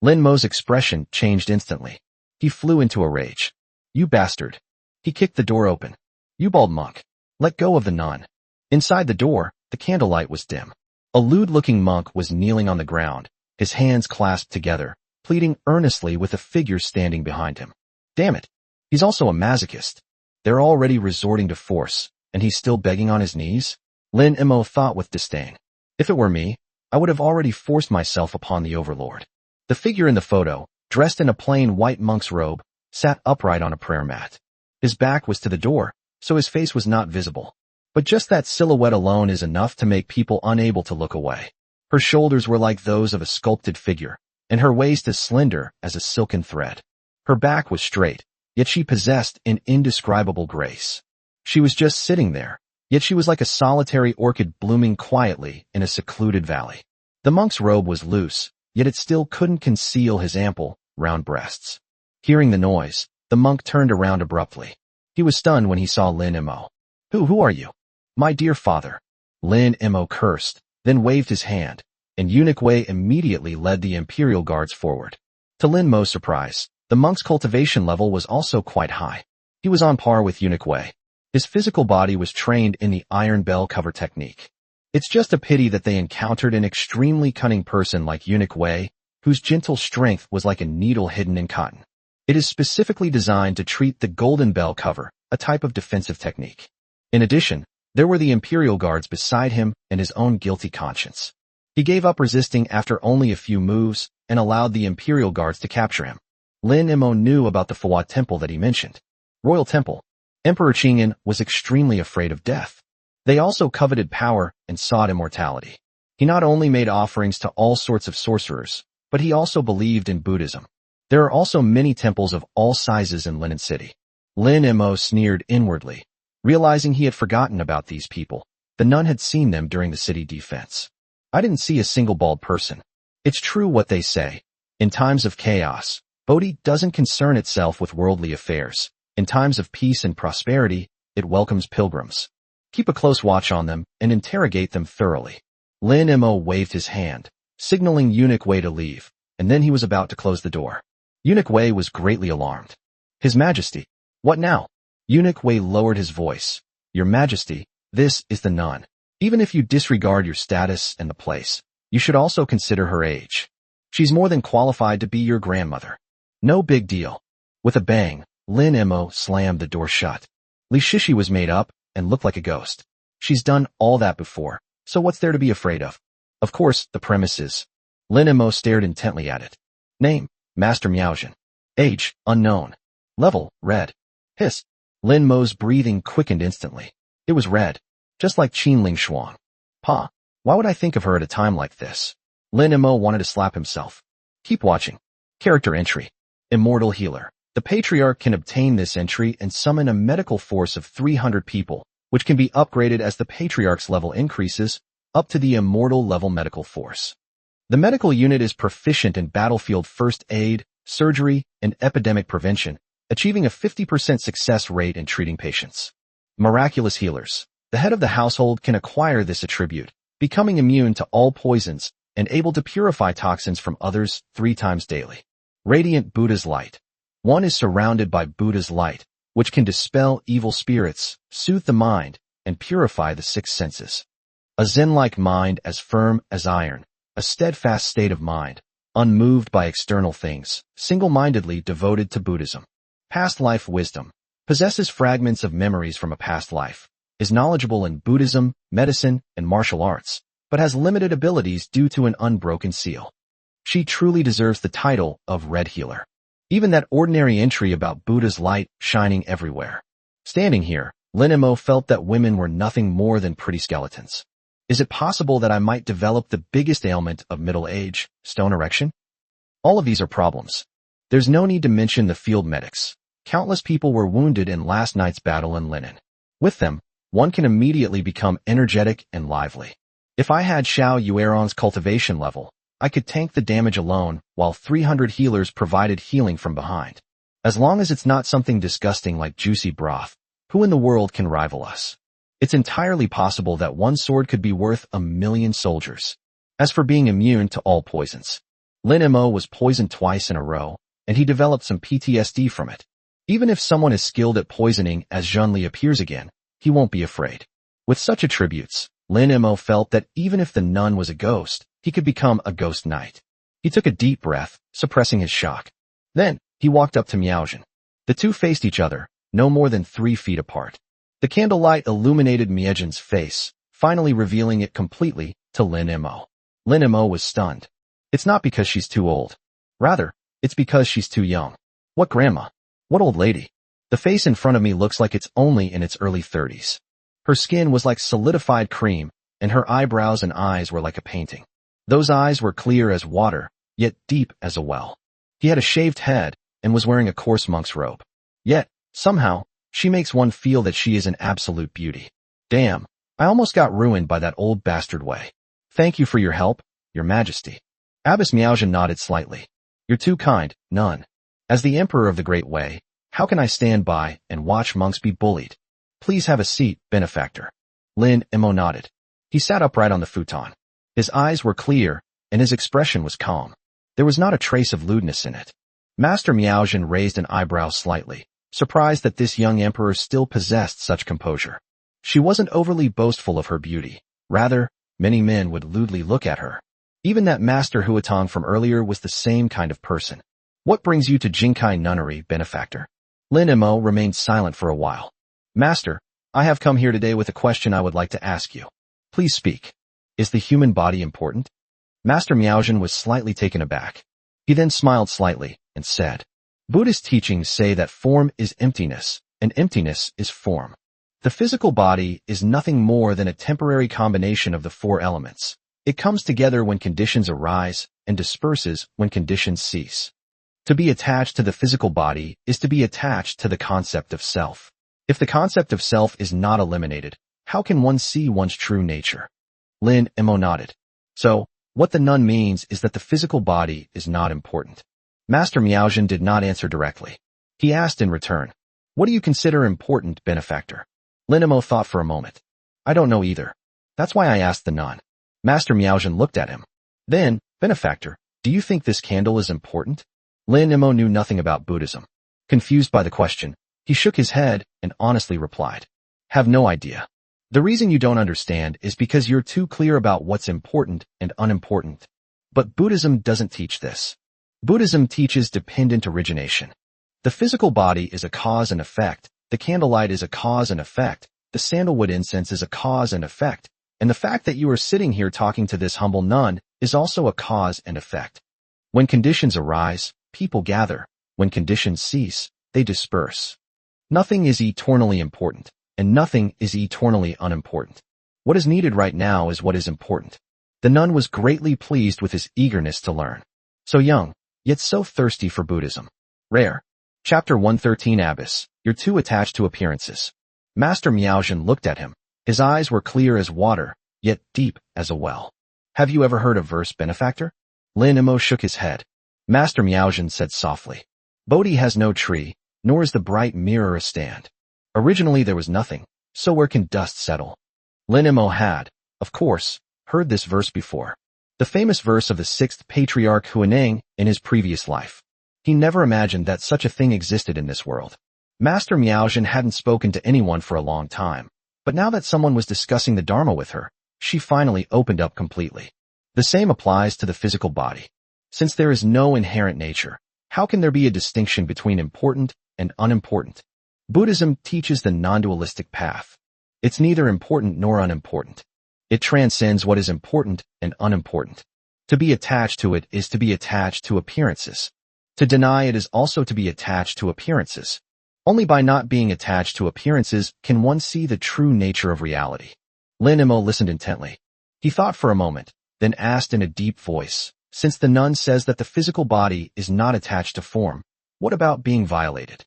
Lin Mo's expression changed instantly. He flew into a rage. You bastard. He kicked the door open. You bald monk. Let go of the nun. Inside the door, the candlelight was dim. A lewd-looking monk was kneeling on the ground, his hands clasped together, pleading earnestly with a figure standing behind him. Damn it. He's also a masochist. They're already resorting to force, and he's still begging on his knees? Lin Mo thought with disdain. If it were me, I would have already forced myself upon the overlord. The figure in the photo, dressed in a plain white monk's robe, sat upright on a prayer mat. His back was to the door, so his face was not visible. But just that silhouette alone is enough to make people unable to look away. Her shoulders were like those of a sculpted figure, and her waist as slender as a silken thread. Her back was straight, yet she possessed an indescribable grace. She was just sitting there, yet she was like a solitary orchid blooming quietly in a secluded valley. The monk's robe was loose, yet it still couldn't conceal his ample, round breasts. Hearing the noise, the monk turned around abruptly. He was stunned when he saw Lin Mo. Who are you? My dear father. Lin Mo cursed, then waved his hand, and Eunuch Wei immediately led the Imperial Guards forward. To Lin Mo's surprise, the monk's cultivation level was also quite high. He was on par with Eunuch Wei. His physical body was trained in the iron bell cover technique. It's just a pity that they encountered an extremely cunning person like Eunuch Wei, whose gentle strength was like a needle hidden in cotton. It is specifically designed to treat the golden bell cover, a type of defensive technique. In addition, there were the Imperial Guards beside him and his own guilty conscience. He gave up resisting after only a few moves and allowed the Imperial Guards to capture him. Lin Mo knew about the Phwa Temple that he mentioned. Royal Temple. Emperor Qingyan was extremely afraid of death. They also coveted power and sought immortality. He not only made offerings to all sorts of sorcerers, but he also believed in Buddhism. There are also many temples of all sizes in Linen City. Lin Mo sneered inwardly. Realizing he had forgotten about these people, the nun had seen them during the city defense. I didn't see a single bald person. It's true what they say. In times of chaos, Bodhi doesn't concern itself with worldly affairs. In times of peace and prosperity, it welcomes pilgrims. Keep a close watch on them and interrogate them thoroughly. Lin Mo waved his hand, signaling Eunuch Wei to leave, and then he was about to close the door. Eunuch Wei was greatly alarmed. His Majesty. What now? Eunuch Wei lowered his voice. Your Majesty, this is the nun. Even if you disregard your status and the place, you should also consider her age. She's more than qualified to be your grandmother. No big deal. With a bang, Lin Mo slammed the door shut. Li Shishi was made up and looked like a ghost. She's done all that before, so what's there to be afraid of? Of course, the premises. Lin Mo stared intently at it. Name, Master Miaozhen. Age, unknown. Level, red. Hiss. Lin Mo's breathing quickened instantly. It was red, just like Qin Ling Shuang. Pa, why would I think of her at a time like this? Lin Mo wanted to slap himself. Keep watching. Character entry. Immortal Healer. The Patriarch can obtain this entry and summon a medical force of 300 people, which can be upgraded as the Patriarch's level increases, up to the Immortal level medical force. The medical unit is proficient in battlefield first aid, surgery, and epidemic prevention, achieving a 50% success rate in treating patients. Miraculous Healers. The head of the household can acquire this attribute, becoming immune to all poisons and able to purify toxins from others 3 times daily. Radiant Buddha's Light. One is surrounded by Buddha's light, which can dispel evil spirits, soothe the mind, and purify the 6 senses. A Zen-like mind as firm as iron, a steadfast state of mind, unmoved by external things, single-mindedly devoted to Buddhism. Past life wisdom. Possesses fragments of memories from a past life. is knowledgeable in Buddhism, medicine, and martial arts, but has limited abilities due to an unbroken seal. She truly deserves the title of Red Healer. Even that ordinary entry about Buddha's light shining everywhere. Standing here, Lin Mo felt that women were nothing more than pretty skeletons. Is it possible that I might develop the biggest ailment of middle age, stone erection? All of these are problems. There's no need to mention the field medics. Countless people were wounded in last night's battle in Linen. With them, one can immediately become energetic and lively. If I had Xiao Yueron's cultivation level, I could tank the damage alone, while 300 healers provided healing from behind. As long as it's not something disgusting like juicy broth, who in the world can rival us? It's entirely possible that one sword could be worth 1,000,000 soldiers. As for being immune to all poisons, Lin Mo was poisoned twice in a row, and he developed some PTSD from it. Even if someone is skilled at poisoning as Zhonli appears again, he won't be afraid. With such attributes, Lin Mo felt that even if the nun was a ghost, he could become a ghost knight. He took a deep breath, suppressing his shock. Then, he walked up to Miaojin. The two faced each other, no more than 3 feet apart. The candlelight illuminated Miaojin's face, finally revealing it completely to Lin Mo. Lin Mo was stunned. It's not because she's too old. Rather, it's because she's too young. What grandma? What old lady? The face in front of me looks like it's only in its early 30s. Her skin was like solidified cream, and her eyebrows and eyes were like a painting. Those eyes were clear as water, yet deep as a well. He had a shaved head, and was wearing a coarse monk's robe. Yet, somehow, she makes one feel that she is an absolute beauty. Damn, I almost got ruined by that old bastard Wei. Thank you for your help, Your Majesty. Abbess Miaojin nodded slightly. You're too kind, nun. As the Emperor of the Great Wei, how can I stand by and watch monks be bullied? Please have a seat, benefactor. Lin Mo nodded. He sat upright on the futon. His eyes were clear, and his expression was calm. There was not a trace of lewdness in it. Master Miaojin raised an eyebrow slightly, surprised that this young emperor still possessed such composure. She wasn't overly boastful of her beauty. Rather, many men would lewdly look at her. Even that Master Huatong from earlier was the same kind of person. What brings you to Jinkai Nunnery, benefactor? Lin Mo remained silent for a while. Master, I have come here today with a question I would like to ask you. Please speak. Is the human body important? Master Miaojin was slightly taken aback. He then smiled slightly and said, Buddhist teachings say that form is emptiness, and emptiness is form. The physical body is nothing more than a temporary combination of the 4 elements. It comes together when conditions arise and disperses when conditions cease. To be attached to the physical body is to be attached to the concept of self. If the concept of self is not eliminated, how can one see one's true nature? Lin Mo nodded. So, what the nun means is that the physical body is not important. Master Miaojin did not answer directly. He asked in return, What do you consider important, benefactor? Lin Mo thought for a moment. I don't know either. That's why I asked the nun. Master Miaojin looked at him. Then, benefactor, do you think this candle is important? Lin Mo knew nothing about Buddhism. Confused by the question, he shook his head and honestly replied, Have no idea. The reason you don't understand is because you're too clear about what's important and unimportant. But Buddhism doesn't teach this. Buddhism teaches dependent origination. The physical body is a cause and effect, the candlelight is a cause and effect, the sandalwood incense is a cause and effect, and the fact that you are sitting here talking to this humble nun is also a cause and effect. When conditions arise, people gather. When conditions cease, they disperse. Nothing is eternally important, and nothing is eternally unimportant. What is needed right now is what is important. The nun was greatly pleased with his eagerness to learn. So young, yet so thirsty for Buddhism. Rare. Chapter 113 Abbess, you're too attached to appearances. Master Miaojin looked at him. His eyes were clear as water, yet deep as a well. Have you ever heard a verse, benefactor? Lin Mo shook his head. Master Miaojin said softly, Bodhi has no tree, nor is the bright mirror a stand. Originally there was nothing, so where can dust settle? Lin Mo had, of course, heard this verse before. The famous verse of the 6th Patriarch Huineng in his previous life. He never imagined that such a thing existed in this world. Master Miaojin hadn't spoken to anyone for a long time, but now that someone was discussing the Dharma with her, she finally opened up completely. The same applies to the physical body. Since there is no inherent nature, how can there be a distinction between important and unimportant? Buddhism teaches the non-dualistic path. It's neither important nor unimportant. It transcends what is important and unimportant. To be attached to it is to be attached to appearances. To deny it is also to be attached to appearances. Only by not being attached to appearances can one see the true nature of reality. Lin Mo listened intently. He thought for a moment, then asked in a deep voice, since the nun says that the physical body is not attached to form, what about being violated?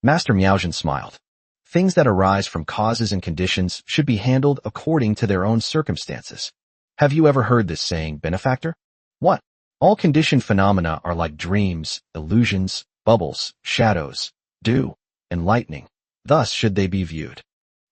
Master Miaojin smiled. Things that arise from causes and conditions should be handled according to their own circumstances. Have you ever heard this saying, benefactor? What? All conditioned phenomena are like dreams, illusions, bubbles, shadows, dew, and lightning. Thus should they be viewed.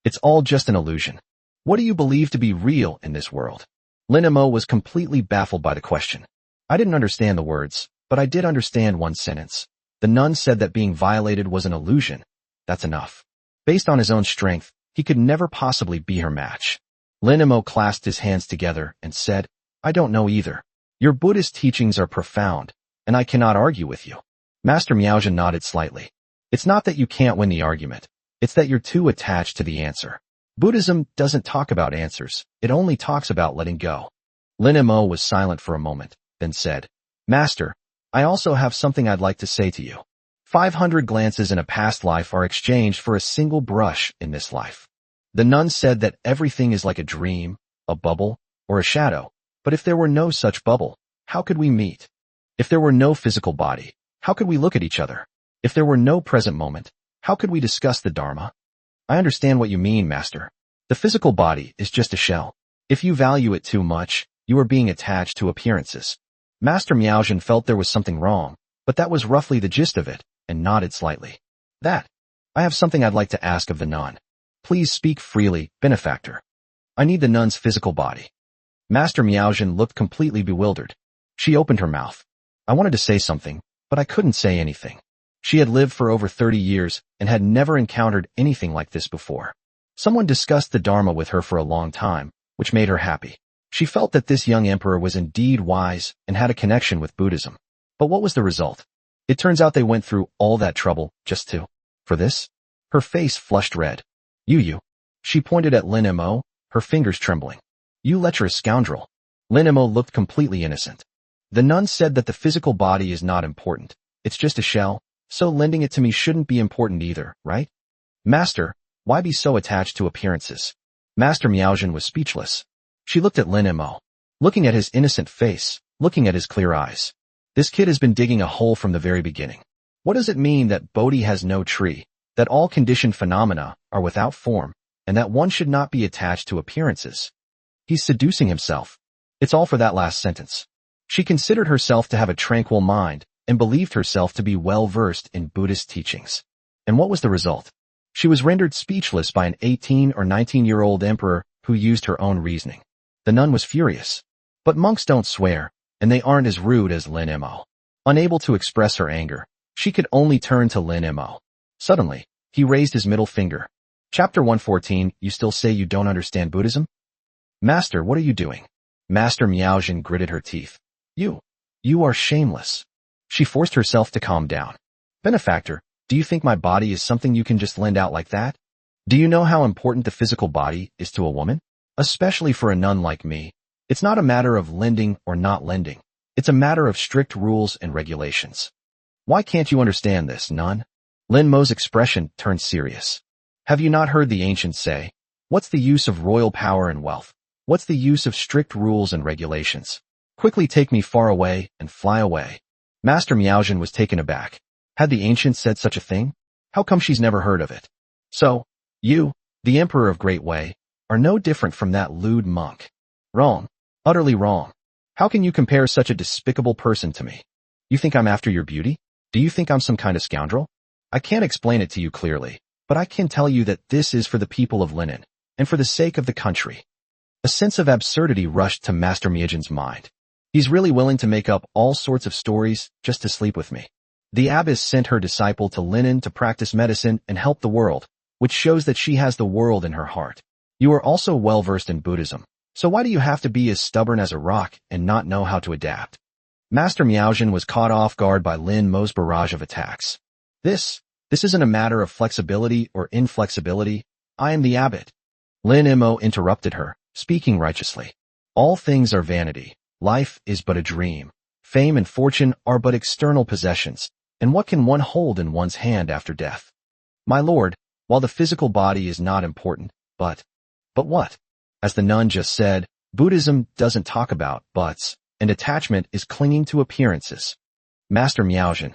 It's all just an illusion. What do you believe to be real in this world? Lin Mo was completely baffled by the question. I didn't understand the words, but I did understand one sentence. The nun said that being violated was an illusion. That's enough. Based on his own strength, he could never possibly be her match. Lin Mo clasped his hands together and said, I don't know either. Your Buddhist teachings are profound, and I cannot argue with you. Master Miaojin nodded slightly. It's not that you can't win the argument. It's that you're too attached to the answer. Buddhism doesn't talk about answers. It only talks about letting go. Lin Mo was silent for a moment, then said, Master, I also have something I'd like to say to you. 500 glances in a past life are exchanged for a single brush in this life. The nun said that everything is like a dream, a bubble, or a shadow. But if there were no such bubble, how could we meet? If there were no physical body, how could we look at each other? If there were no present moment, how could we discuss the Dharma? I understand what you mean, Master. The physical body is just a shell. If you value it too much, you are being attached to appearances. Master Miaojin felt there was something wrong, but that was roughly the gist of it, and nodded slightly. I have something I'd like to ask of the nun. Please speak freely, benefactor. I need the nun's physical body. Master Miaojin looked completely bewildered. She opened her mouth. I wanted to say something, but I couldn't say anything. She had lived for over 30 years and had never encountered anything like this before. Someone discussed the Dharma with her for a long time, which made her happy. She felt that this young emperor was indeed wise and had a connection with Buddhism. But what was the result? It turns out they went through all that trouble just for this? Her face flushed red. You. She pointed at Lin Mo, her fingers trembling. You lecherous scoundrel. Lin Mo looked completely innocent. The nun said that the physical body is not important. It's just a shell, so lending it to me shouldn't be important either, right? Master, why be so attached to appearances? Master Miaojin was speechless. She looked at Lin Mo, looking at his innocent face, looking at his clear eyes. This kid has been digging a hole from the very beginning. What does it mean that Bodhi has no tree, that all conditioned phenomena are without form, and that one should not be attached to appearances? He's seducing himself. It's all for that last sentence. She considered herself to have a tranquil mind and believed herself to be well-versed in Buddhist teachings. And what was the result? She was rendered speechless by an 18 or 19-year-old emperor who used her own reasoning. The nun was furious. But monks don't swear, and they aren't as rude as Lin Mo. Unable to express her anger, she could only turn to Lin Mo. Suddenly, he raised his middle finger. Chapter 114, you still say you don't understand Buddhism? Master, what are you doing? Master Miaojin gritted her teeth. You are shameless. She forced herself to calm down. Benefactor, do you think my body is something you can just lend out like that? Do you know how important the physical body is to a woman? Especially for a nun like me. It's not a matter of lending or not lending. It's a matter of strict rules and regulations. Why can't you understand this, nun? Lin Mo's expression turned serious. Have you not heard the ancients say, what's the use of royal power and wealth? What's the use of strict rules and regulations? Quickly take me far away and fly away. Master Miaojin was taken aback. Had the ancients said such a thing? How come she's never heard of it? So, you, the Emperor of Great Wei, are no different from that lewd monk. Wrong. Utterly wrong. How can you compare such a despicable person to me? You think I'm after your beauty? Do you think I'm some kind of scoundrel? I can't explain it to you clearly, but I can tell you that this is for the people of Linen, and for the sake of the country. A sense of absurdity rushed to Master Miaojin's mind. He's really willing to make up all sorts of stories just to sleep with me. The abbess sent her disciple to Linen to practice medicine and help the world, which shows that she has the world in her heart. You are also well-versed in Buddhism, so why do you have to be as stubborn as a rock and not know how to adapt? Master Miaojin was caught off guard by Lin Mo's barrage of attacks. This isn't a matter of flexibility or inflexibility. I am the abbot. Lin Mo interrupted her, speaking righteously. All things are vanity. Life is but a dream. Fame and fortune are but external possessions, and what can one hold in one's hand after death? My lord, while the physical body is not important, but what? As the nun just said, Buddhism doesn't talk about buts, and attachment is clinging to appearances. Master Miaozhen,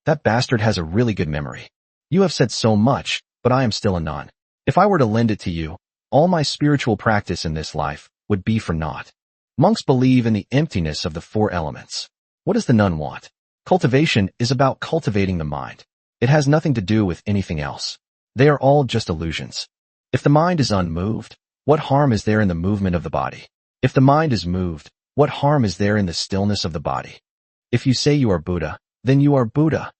that bastard has a really good memory. You have said so much, but I am still a nun. If I were to lend it to you, all my spiritual practice in this life would be for naught. Monks believe in the emptiness of the four elements. What does the nun want? Cultivation is about cultivating the mind. It has nothing to do with anything else. They are all just illusions. If the mind is unmoved, what harm is there in the movement of the body? If the mind is moved, what harm is there in the stillness of the body? If you say you are Buddha, then you are Buddha.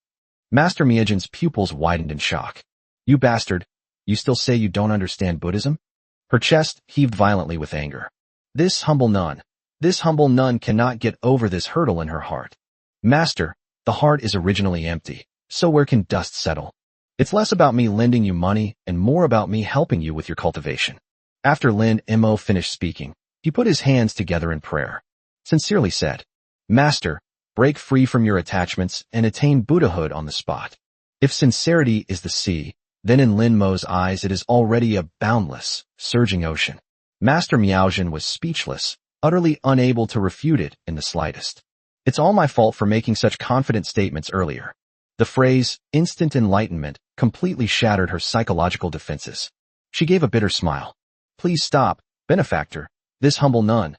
Master Miaozhen's pupils widened in shock. You bastard, you still say you don't understand Buddhism? Her chest heaved violently with anger. This humble nun cannot get over this hurdle in her heart. Master, the heart is originally empty, so where can dust settle? It's less about me lending you money and more about me helping you with your cultivation. After Lin Mo finished speaking, he put his hands together in prayer. Sincerely said, Master, break free from your attachments and attain Buddhahood on the spot. If sincerity is the sea, then in Lin Mo's eyes it is already a boundless, surging ocean. Master Miaozhen was speechless, utterly unable to refute it in the slightest. It's all my fault for making such confident statements earlier. The phrase, instant enlightenment, completely shattered her psychological defenses. She gave a bitter smile. Please stop, benefactor, this humble nun.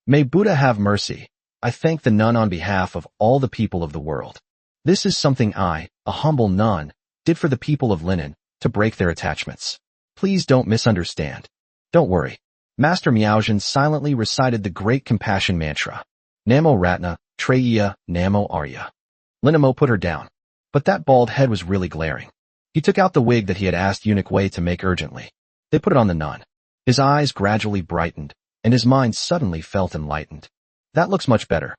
May Buddha have mercy. I thank the nun on behalf of all the people of the world. This is something I, a humble nun, did for the people of Linen, to break their attachments. Please don't misunderstand. Don't worry. Master Miaozhen silently recited the great compassion mantra. Namo Ratna, Treya, Namo Arya. Lin Mo put her down. But that bald head was really glaring. He took out the wig that he had asked Eunuch Wei to make urgently. They put it on the nun. His eyes gradually brightened, and his mind suddenly felt enlightened. That looks much better.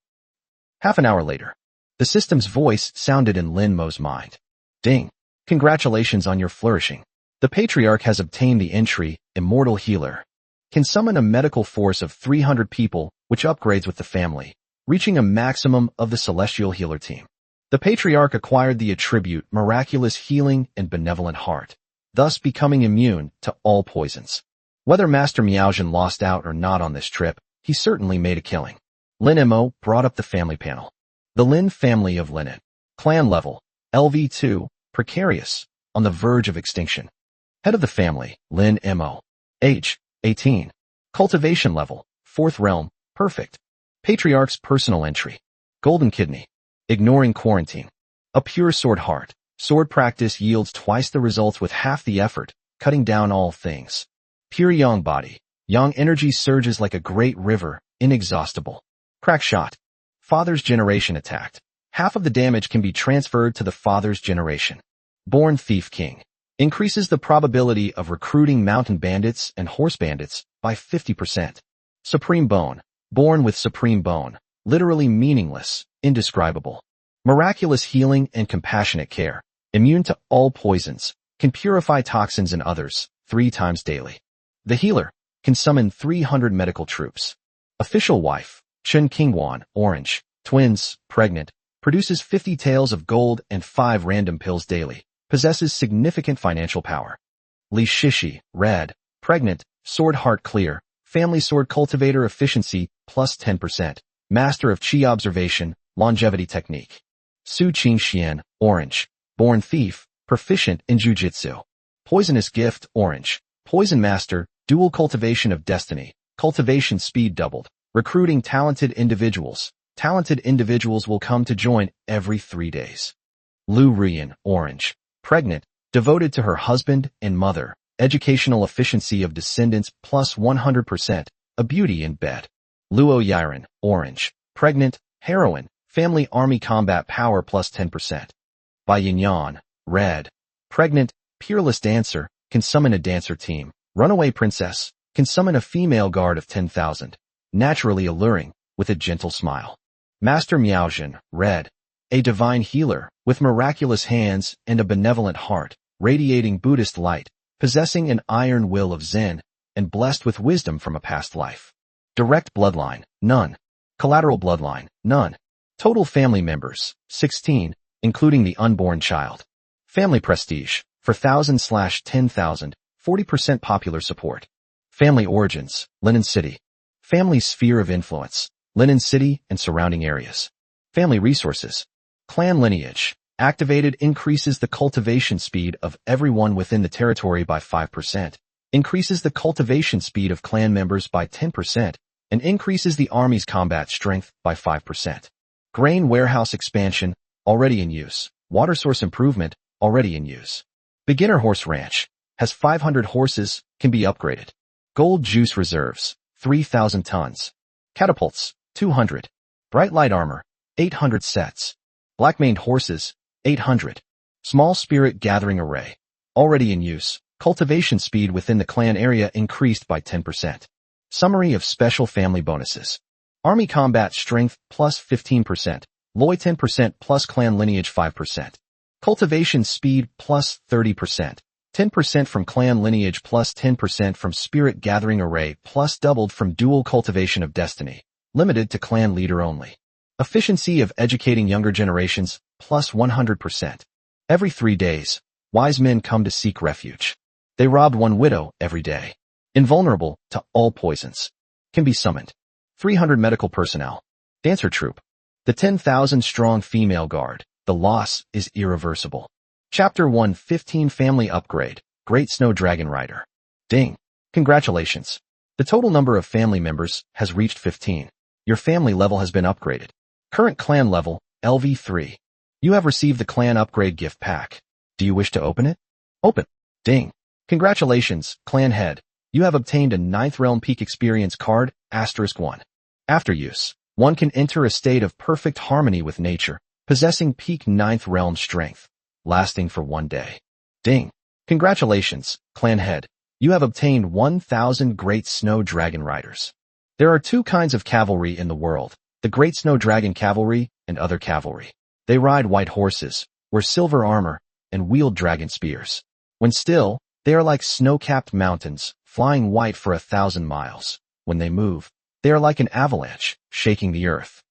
Half an hour later, the system's voice sounded in Lin Mo's mind. Ding! Congratulations on your flourishing. The Patriarch has obtained the entry, Immortal Healer. Can summon a medical force of 300 people, which upgrades with the family, reaching a maximum of the Celestial Healer team. The Patriarch acquired the attribute Miraculous Healing and Benevolent Heart, thus becoming immune to all poisons. Whether Master Miaozhen lost out or not on this trip, he certainly made a killing. Lin Mo brought up the family panel. The Lin family of Linen. Clan level, LV2, precarious, on the verge of extinction. Head of the family, Lin Mo. Age, 18. Cultivation level, 4th realm, perfect. Patriarch's personal entry. Golden kidney. Ignoring quarantine. A pure sword heart. Sword practice yields twice the results with half the effort, cutting down all things. Pure yang body. Yang energy surges like a great river, inexhaustible. Crack shot. Father's generation attacked. Half of the damage can be transferred to the father's generation. Born Thief King. Increases the probability of recruiting mountain bandits and horse bandits by 50%. Supreme Bone. Born with Supreme Bone. Literally meaningless, indescribable. Miraculous healing and compassionate care. Immune to all poisons. Can purify toxins and others, 3 times daily. The healer. Can summon 300 medical troops. Official wife. Chen Qingwan, orange. Twins, pregnant. Produces 50 taels of gold and 5 random pills daily. Possesses significant financial power. Li Shishi, red. Pregnant. Sword heart clear. Family sword cultivator efficiency, plus 10%. Master of Qi observation, longevity technique. Su Qingxian, orange. Born thief, proficient in jujitsu. Poisonous gift, orange. Poison master, dual cultivation of destiny. Cultivation speed doubled. Recruiting talented individuals. Talented individuals will come to join every 3 days. Lu Ruyan, orange. Pregnant, devoted to her husband and mother. Educational efficiency of descendants plus 100%. A beauty in bed. Luo Yiren, orange. Pregnant, heroine. Family army combat power plus 10%. Bai Yinyan, red. Pregnant, peerless dancer. Can summon a dancer team. Runaway princess. Can summon a female guard of 10,000. Naturally alluring, with a gentle smile. Master Miaozhen, red. A divine healer, with miraculous hands and a benevolent heart, radiating Buddhist light, possessing an iron will of Zen, and blessed with wisdom from a past life. Direct bloodline, none. Collateral bloodline, none. Total family members, 16, including the unborn child. Family prestige, for 1,000/10,000, 40% popular support. Family origins, Linen City. Family sphere of influence, Linen City and surrounding areas. Family resources, clan lineage. Activated increases the cultivation speed of everyone within the territory by 5%, increases the cultivation speed of clan members by 10%, and increases the army's combat strength by 5%. Grain warehouse expansion, already in use. Water source improvement, already in use. Beginner horse ranch, has 500 horses, can be upgraded. Gold juice reserves, 3,000 tons. Catapults, 200. Bright light armor, 800 sets. Black-maned horses, 800. Small spirit gathering array, already in use. Cultivation speed within the clan area increased by 10%. Summary of special family bonuses. Army combat strength plus 15%. Loy 10% plus clan lineage 5%. Cultivation speed plus 30%. 10% from clan lineage plus 10% from spirit gathering array plus doubled from dual cultivation of destiny. Limited to clan leader only. Efficiency of educating younger generations plus 100%. Every 3 days, wise men come to seek refuge. They robbed one widow every day. Invulnerable to all poisons. Can be summoned. 300 medical personnel. Dancer troupe. The 10,000-strong female guard. The loss is irreversible. Chapter 1:15 Family Upgrade. Great Snow Dragon Rider. Ding. Congratulations. The total number of family members has reached 15. Your family level has been upgraded. Current clan level, LV3. You have received the clan upgrade gift pack. Do you wish to open it? Open. Ding. Congratulations, clan head. You have obtained a 9th realm peak experience card, *1. After use, one can enter a state of perfect harmony with nature, possessing peak 9th realm strength, lasting for 1 day. Ding. Congratulations, clan head. You have obtained 1,000 Great Snow Dragon Riders. There are 2 kinds of cavalry in the world, the Great Snow Dragon Cavalry and other cavalry. They ride white horses, wear silver armor, and wield dragon spears. When still, they are like snow-capped mountains, flying white for 1,000 miles. When they move, they are like an avalanche, shaking the earth.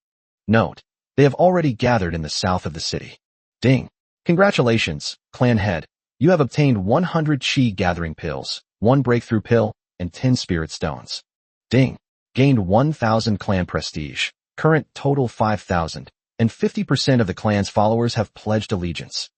Note, they have already gathered in the south of the city. Ding. Congratulations, clan head. You have obtained 100 chi gathering pills, 1 breakthrough pill, and 10 spirit stones. Ding. Gained 1,000 clan prestige. Current total 5,000, and 50% of the clan's followers have pledged allegiance.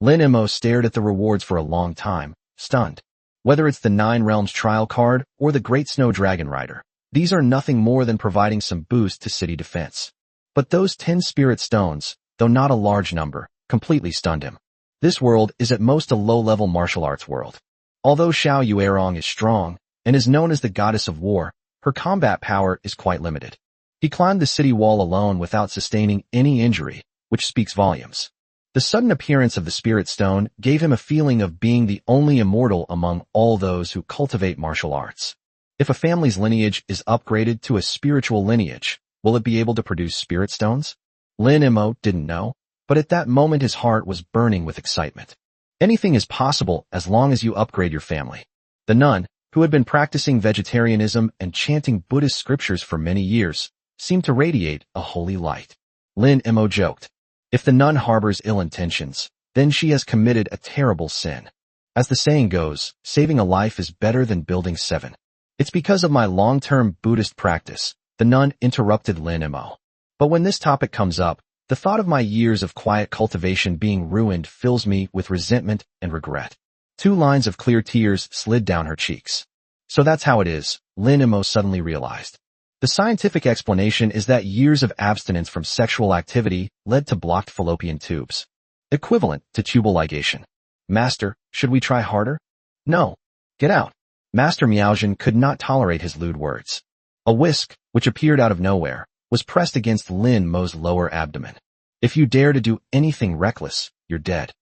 Lin Mo stared at the rewards for a long time, stunned. Whether it's the 9 Realms trial card or the Great Snow Dragon Rider, these are nothing more than providing some boost to city defense. But those 10 spirit stones, though not a large number, completely stunned him. This world is at most a low-level martial arts world. Although Xiao Yuerong is strong and is known as the goddess of war, her combat power is quite limited. He climbed the city wall alone without sustaining any injury, which speaks volumes. The sudden appearance of the Spirit Stone gave him a feeling of being the only immortal among all those who cultivate martial arts. If a family's lineage is upgraded to a spiritual lineage, will it be able to produce Spirit Stones? Lin Mo didn't know, but at that moment his heart was burning with excitement. Anything is possible as long as you upgrade your family. The nun, who had been practicing vegetarianism and chanting Buddhist scriptures for many years, seemed to radiate a holy light. Lin Mo joked, if the nun harbors ill intentions, then she has committed a terrible sin. As the saying goes, saving a life is better than building 7. It's because of my long-term Buddhist practice, the nun interrupted Lin Mo. But when this topic comes up, the thought of my years of quiet cultivation being ruined fills me with resentment and regret. 2 lines of clear tears slid down her cheeks. So that's how it is, Lin Mo suddenly realized. The scientific explanation is that years of abstinence from sexual activity led to blocked fallopian tubes. Equivalent to tubal ligation. Master, should we try harder? No. Get out. Master Miaojin could not tolerate his lewd words. A whisk, which appeared out of nowhere, was pressed against Lin Mo's lower abdomen. If you dare to do anything reckless, you're dead.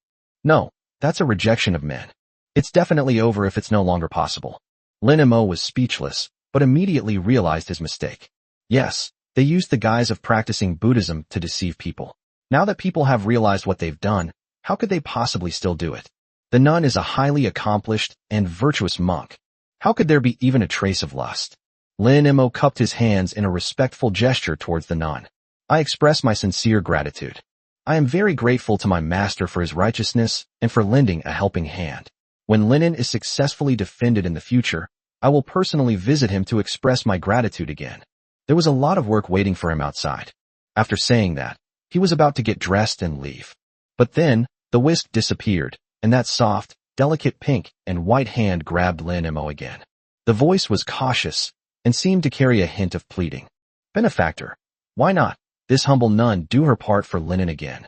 No, that's a rejection of men. It's definitely over if it's no longer possible. Lin Mo was speechless, but immediately realized his mistake. Yes, they used the guise of practicing Buddhism to deceive people. Now that people have realized what they've done, how could they possibly still do it? The nun is a highly accomplished and virtuous monk. How could there be even a trace of lust? Lin Mo cupped his hands in a respectful gesture towards the nun. I express my sincere gratitude. I am very grateful to my master for his righteousness and for lending a helping hand. When Linen is successfully defended in the future, I will personally visit him to express my gratitude again. There was a lot of work waiting for him outside. After saying that, he was about to get dressed and leave. But then, the whisk disappeared, and that soft, delicate pink and white hand grabbed Lin Mo again. The voice was cautious and seemed to carry a hint of pleading. Benefactor, why not this humble nun do her part for Linen again?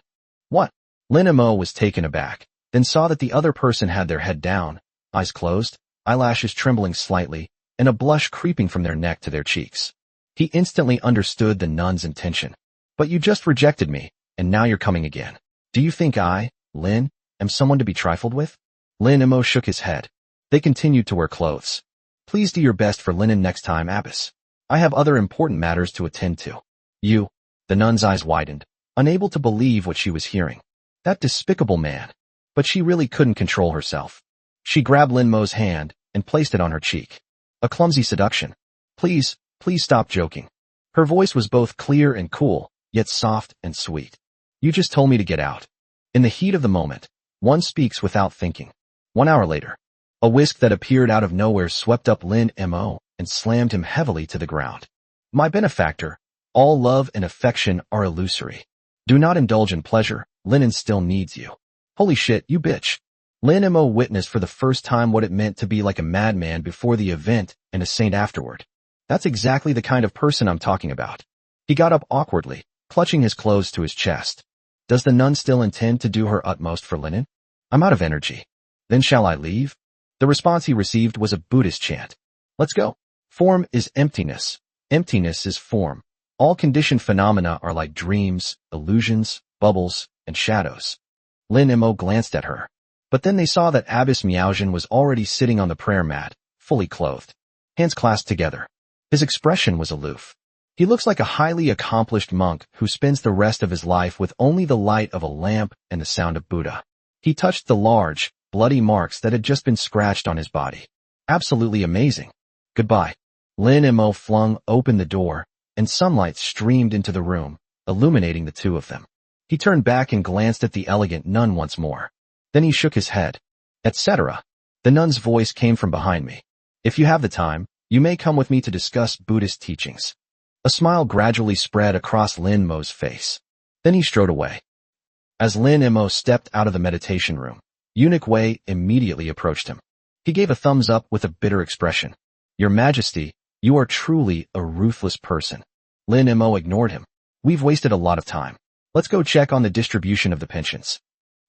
What? Lin Mo was taken aback, then saw that the other person had their head down, eyes closed, eyelashes trembling slightly, and a blush creeping from their neck to their cheeks. He instantly understood the nun's intention. But you just rejected me, and now you're coming again. Do you think I, Lin, am someone to be trifled with? Lin Mo shook his head. They continued to wear clothes. Please do your best for Linen next time, Abbess. I have other important matters to attend to. You. The nun's eyes widened, unable to believe what she was hearing. That despicable man. But she really couldn't control herself. She grabbed Lin Mo's hand and placed it on her cheek. A clumsy seduction. Please stop joking. Her voice was both clear and cool, yet soft and sweet. You just told me to get out. In the heat of the moment, one speaks without thinking. 1 hour later, a whisk that appeared out of nowhere swept up Lin Mo and slammed him heavily to the ground. My benefactor, all love and affection are illusory. Do not indulge in pleasure, Linen still needs you. Holy shit, you bitch. Lin Mo witnessed for the first time what it meant to be like a madman before the event and a saint afterward. That's exactly the kind of person I'm talking about. He got up awkwardly, clutching his clothes to his chest. Does the nun still intend to do her utmost for Linen? I'm out of energy. Then shall I leave? The response he received was a Buddhist chant. Let's go. Form is emptiness. Emptiness is form. All conditioned phenomena are like dreams, illusions, bubbles, and shadows. Lin Mo glanced at her. But then they saw that Abbess Miaojin was already sitting on the prayer mat, fully clothed. Hands clasped together. His expression was aloof. He looks like a highly accomplished monk who spends the rest of his life with only the light of a lamp and the sound of Buddha. He touched the large, bloody marks that had just been scratched on his body. Absolutely amazing. Goodbye. Lin Mo flung open the door, and sunlight streamed into the room, illuminating the two of them. He turned back and glanced at the elegant nun once more. Then he shook his head. Etc. The nun's voice came from behind me. If you have the time, you may come with me to discuss Buddhist teachings. A smile gradually spread across Lin Mo's face. Then he strode away. As Lin Mo stepped out of the meditation room, Eunuch Wei immediately approached him. He gave a thumbs up with a bitter expression. Your Majesty, you are truly a ruthless person. Lin Mo ignored him. We've wasted a lot of time. Let's go check on the distribution of the pensions.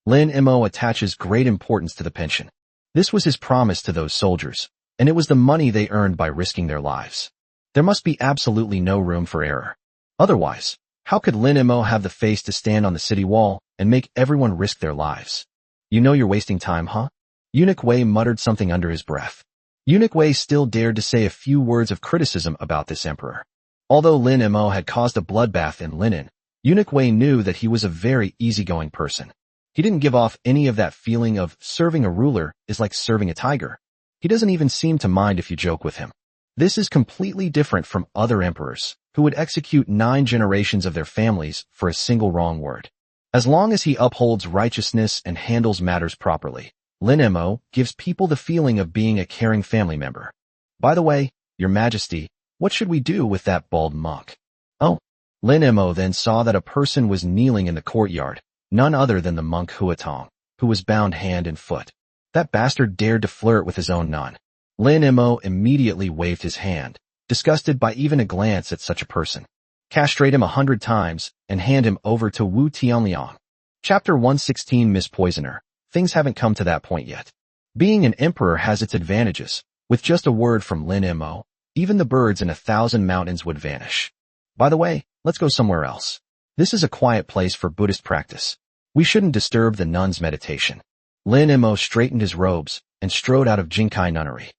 Lin Mo attaches great importance to the pension. This was his promise to those soldiers, and it was the money they earned by risking their lives. There must be absolutely no room for error. Otherwise, how could Lin Mo have the face to stand on the city wall and make everyone risk their lives? You know you're wasting time, huh? Eunuch Wei muttered something under his breath. Eunuch Wei still dared to say a few words of criticism about this emperor. Although Lin Mo had caused a bloodbath in Linen, Eunuch Wei knew that he was a very easygoing person. He didn't give off any of that feeling of serving a ruler is like serving a tiger. He doesn't even seem to mind if you joke with him. This is completely different from other emperors, who would execute 9 generations of their families for a single wrong word. As long as he upholds righteousness and handles matters properly, Lin Mo gives people the feeling of being a caring family member. By the way, Your Majesty, what should we do with that bald monk? Oh. Lin Mo then saw that a person was kneeling in the courtyard, none other than the monk Huatong, who was bound hand and foot. That bastard dared to flirt with his own nun. Lin Mo immediately waved his hand, disgusted by even a glance at such a person. Castrate him 100 times and hand him over to Wu Tianliang. Chapter 116 Miss Poisoner. Things haven't come to that point yet. Being an emperor has its advantages. With just a word from Lin Mo, even the birds in 1,000 mountains would vanish. By the way, let's go somewhere else. This is a quiet place for Buddhist practice. We shouldn't disturb the nun's meditation. Lin Mo straightened his robes and strode out of Jinkai Nunnery.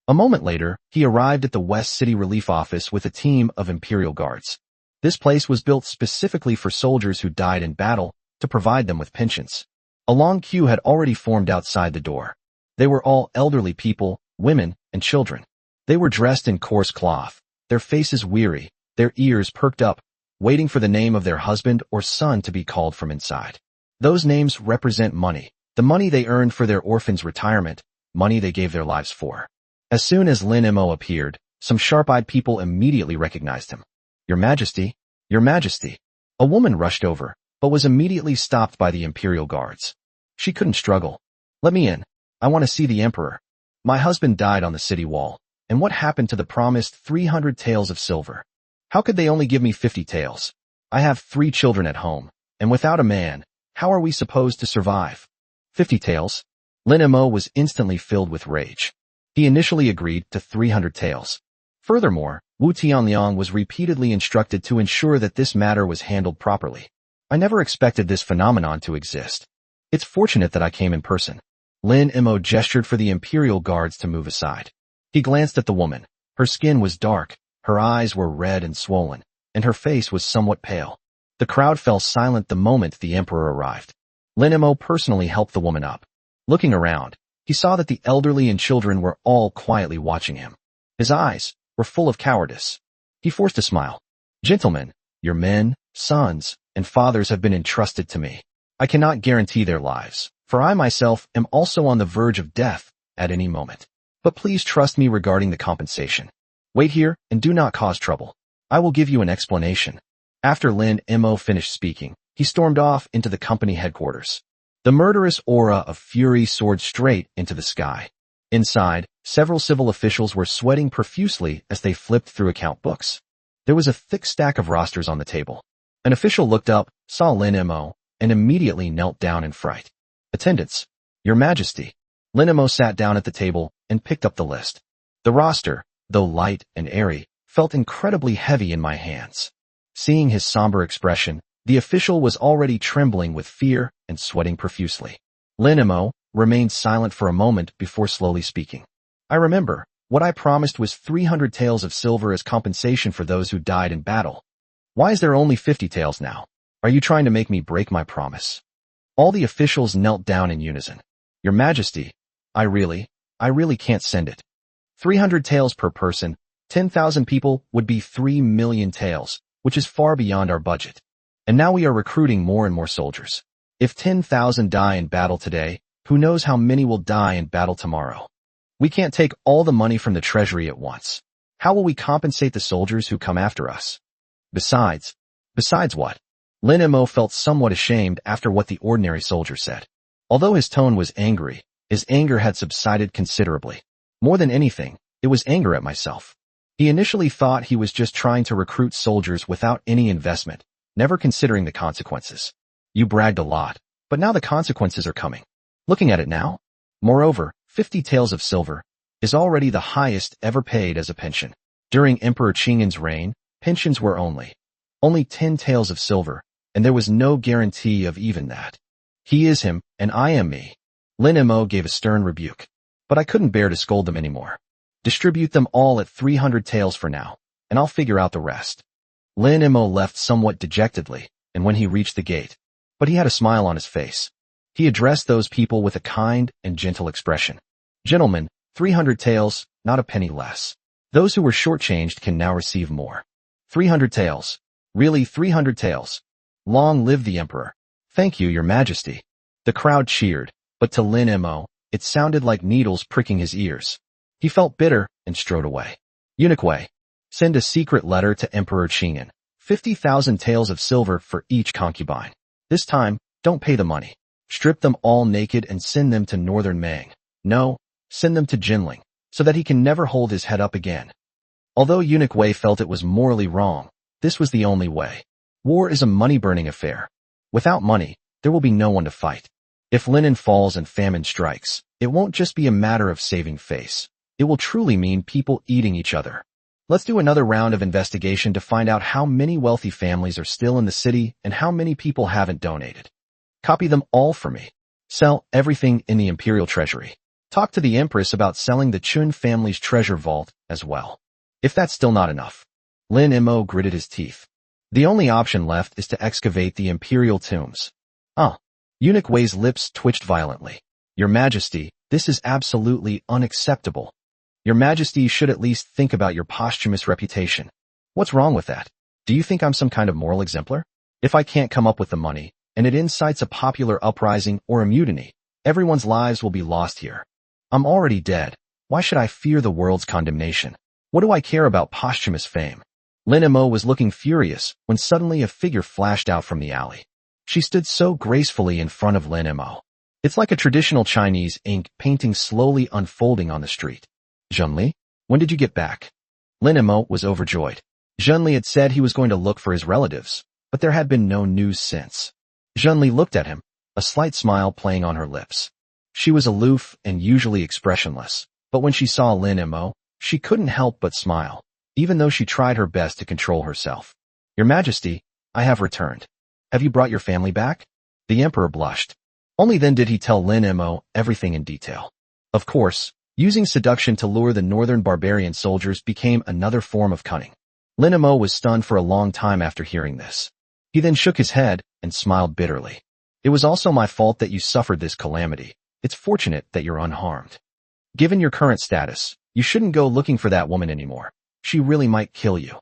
A moment later, he arrived at the West City Relief Office with a team of Imperial Guards. This place was built specifically for soldiers who died in battle to provide them with pensions. A long queue had already formed outside the door. They were all elderly people, women, and children. They were dressed in coarse cloth, their faces weary, their ears perked up, waiting for the name of their husband or son to be called from inside. Those names represent money, the money they earned for their orphan's retirement, money they gave their lives for. As soon as Lin Mo appeared, some sharp-eyed people immediately recognized him. Your Majesty, Your Majesty. A woman rushed over, but was immediately stopped by the Imperial Guards. She couldn't struggle. Let me in. I want to see the Emperor. My husband died on the city wall, and what happened to the promised 300 taels of silver? How could they only give me 50 taels? I have 3 children at home, and without a man, how are we supposed to survive? 50 taels? Lin Mo was instantly filled with rage. He initially agreed to 300 taels. Furthermore, Wu Tianliang was repeatedly instructed to ensure that this matter was handled properly. I never expected this phenomenon to exist. It's fortunate that I came in person. Lin Mo gestured for the Imperial Guards to move aside. He glanced at the woman. Her skin was dark, her eyes were red and swollen, and her face was somewhat pale. The crowd fell silent the moment the Emperor arrived. Lin Mo personally helped the woman up. Looking around, he saw that the elderly and children were all quietly watching him. His eyes were full of cowardice. He forced a smile. Gentlemen, your men, sons, and fathers have been entrusted to me. I cannot guarantee their lives, for I myself am also on the verge of death at any moment. But please trust me regarding the compensation. Wait here and do not cause trouble. I will give you an explanation. After Lin Mo finished speaking, he stormed off into the company headquarters. The murderous aura of fury soared straight into the sky. Inside, several civil officials were sweating profusely as they flipped through account books. There was a thick stack of rosters on the table. An official looked up, saw Lin Mo, and immediately knelt down in fright. Attendants, Your Majesty. Lin Mo sat down at the table and picked up the list. The roster, though light and airy, felt incredibly heavy in my hands. Seeing his somber expression, the official was already trembling with fear and sweating profusely. Lin Mo remained silent for a moment before slowly speaking. I remember, what I promised was 300 taels of silver as compensation for those who died in battle. Why is there only 50 taels now? Are you trying to make me break my promise? All the officials knelt down in unison. Your Majesty, I really can't send it. 300 taels per person, 10,000 people would be 3 million taels, which is far beyond our budget. And now we are recruiting more and more soldiers. If 10,000 die in battle today, who knows how many will die in battle tomorrow? We can't take all the money from the treasury at once. How will we compensate the soldiers who come after us? Besides what? Lin Mo felt somewhat ashamed after what the ordinary soldier said. Although his tone was angry, his anger had subsided considerably. More than anything, it was anger at myself. He initially thought he was just trying to recruit soldiers without any investment, never considering the consequences. You bragged a lot, but now the consequences are coming. Looking at it now, moreover, 50 taels of silver is already the highest ever paid as a pension. During Emperor Qingyan's reign, pensions were only 10 taels of silver, and there was no guarantee of even that. He is him, and I am me. Lin Mo gave a stern rebuke, but I couldn't bear to scold them anymore. Distribute them all at 300 taels for now, and I'll figure out the rest. Lin Mo left somewhat dejectedly, and when he reached the gate, but he had a smile on his face. He addressed those people with a kind and gentle expression. Gentlemen, 300 taels, not a penny less. Those who were shortchanged can now receive more. 300 taels. Really 300 taels. Long live the Emperor. Thank you, Your Majesty. The crowd cheered, but to Lin Mo, it sounded like needles pricking his ears. He felt bitter and strode away. Eunuch Wei, send a secret letter to Emperor Qingyan. 50,000 taels of silver for each concubine. This time, don't pay the money. Strip them all naked and send them to Northern Mang. No, send them to Jinling, so that he can never hold his head up again. Although Eunuch Wei felt it was morally wrong, this was the only way. War is a money-burning affair. Without money, there will be no one to fight. If linen falls and famine strikes, it won't just be a matter of saving face. It will truly mean people eating each other. Let's do another round of investigation to find out how many wealthy families are still in the city and how many people haven't donated. Copy them all for me. Sell everything in the Imperial Treasury. Talk to the Empress about selling the Chun family's treasure vault as well. If that's still not enough. Lin Mo gritted his teeth. The only option left is to excavate the Imperial tombs. Eunuch Wei's lips twitched violently. Your Majesty, this is absolutely unacceptable. Your Majesty should at least think about your posthumous reputation. What's wrong with that? Do you think I'm some kind of moral exemplar? If I can't come up with the money, and it incites a popular uprising or a mutiny, everyone's lives will be lost here. I'm already dead. Why should I fear the world's condemnation? What do I care about posthumous fame? Lin Mo was looking furious when suddenly a figure flashed out from the alley. She stood so gracefully in front of Lin Mo. It's like a traditional Chinese ink painting slowly unfolding on the street. Zhenli, when did you get back? Lin Mo was overjoyed. Zhenli had said he was going to look for his relatives, but there had been no news since. Zhenli looked at him, a slight smile playing on her lips. She was aloof and usually expressionless, but when she saw Lin Mo, she couldn't help but smile, even though she tried her best to control herself. Your Majesty, I have returned. Have you brought your family back? The emperor blushed. Only then did he tell Lin Mo everything in detail. Of course, using seduction to lure the northern barbarian soldiers became another form of cunning. Lin Mo was stunned for a long time after hearing this. He then shook his head and smiled bitterly. It was also my fault that you suffered this calamity. It's fortunate that you're unharmed. Given your current status, you shouldn't go looking for that woman anymore. She really might kill you.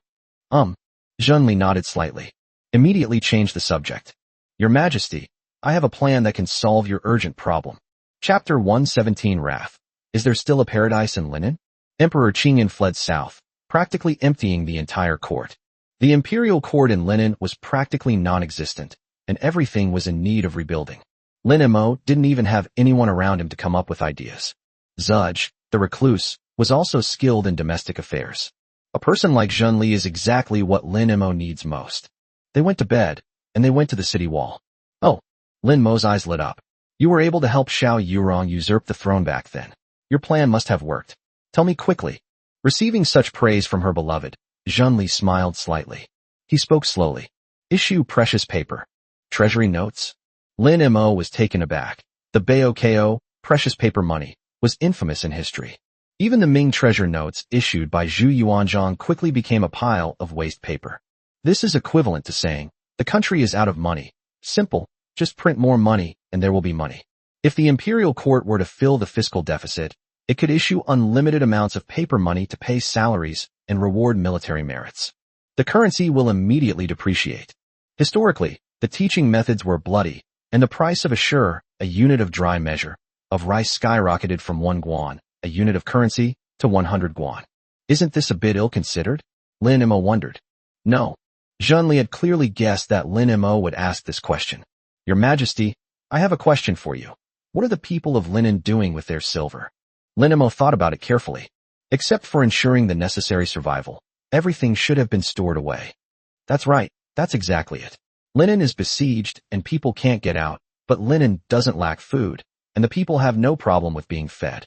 Zhenli nodded slightly. Immediately changed the subject. Your Majesty, I have a plan that can solve your urgent problem. Chapter 117 Wrath. Is there still a paradise in Linen? Emperor Qingyan fled south, practically emptying the entire court. The imperial court in Linen was practically non-existent, and everything was in need of rebuilding. Lin Mo didn't even have anyone around him to come up with ideas. Zudge, the recluse, was also skilled in domestic affairs. A person like Zhenli is exactly what Lin Mo needs most. They went to bed, and they went to the city wall. Oh, Lin Mo's eyes lit up. You were able to help Xiao Yurong usurp the throne back then. Your plan must have worked. Tell me quickly. Receiving such praise from her beloved, Zhenli smiled slightly. He spoke slowly. Issue precious paper. Treasury notes? Lin Mo was taken aback. The Baokao, precious paper money, was infamous in history. Even the Ming treasure notes issued by Zhu Yuanzhang quickly became a pile of waste paper. This is equivalent to saying, the country is out of money. Simple, just print more money and there will be money. If the imperial court were to fill the fiscal deficit, it could issue unlimited amounts of paper money to pay salaries and reward military merits. The currency will immediately depreciate. Historically, the teaching methods were bloody, and the price of a shur, a unit of dry measure, of rice skyrocketed from 1 guan, a unit of currency, to 100 guan. Isn't this a bit ill-considered? Lin Mo wondered. No. Zhenli had clearly guessed that Lin Mo would ask this question. Your Majesty, I have a question for you. What are the people of Linen doing with their silver? Lin Mo thought about it carefully. Except for ensuring the necessary survival, everything should have been stored away. That's right, that's exactly it. Linen is besieged and people can't get out, but Linen doesn't lack food, and the people have no problem with being fed.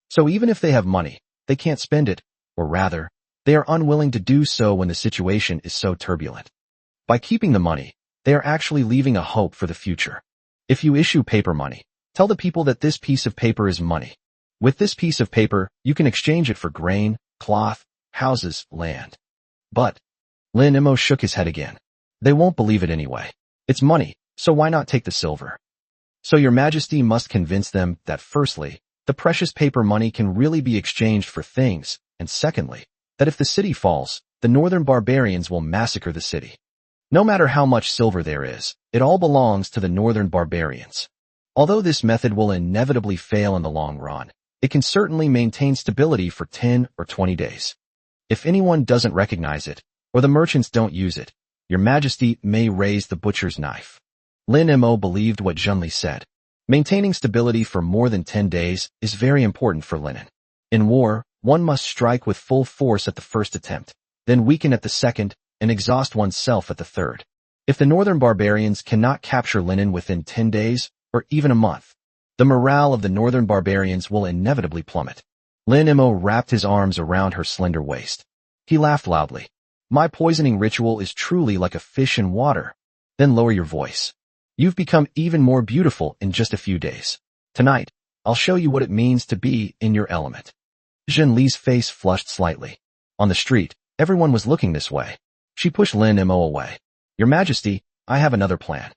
So even if they have money, they can't spend it, or rather, they are unwilling to do so when the situation is so turbulent. By keeping the money, they are actually leaving a hope for the future. If you issue paper money, tell the people that this piece of paper is money. With this piece of paper, you can exchange it for grain, cloth, houses, land. But, Lin Mo shook his head again. They won't believe it anyway. It's money, so why not take the silver? So your Majesty must convince them that firstly, the precious paper money can really be exchanged for things, and secondly, that if the city falls, the northern barbarians will massacre the city. No matter how much silver there is, it all belongs to the northern barbarians. Although this method will inevitably fail in the long run, it can certainly maintain stability for 10 or 20 days. If anyone doesn't recognize it, or the merchants don't use it, your Majesty may raise the butcher's knife. Lin Mo believed what Zhenli said. Maintaining stability for more than 10 days is very important for Linen. In war, one must strike with full force at the first attempt, then weaken at the second, and exhaust oneself at the third. If the northern barbarians cannot capture Linen within 10 days, or even a month, the morale of the northern barbarians will inevitably plummet. Lin Mo wrapped his arms around her slender waist. He laughed loudly. My poisoning ritual is truly like a fish in water. Then lower your voice. You've become even more beautiful in just a few days. Tonight, I'll show you what it means to be in your element. Zhenli's face flushed slightly. On the street, everyone was looking this way. She pushed Lin Mo away. Your Majesty, I have another plan.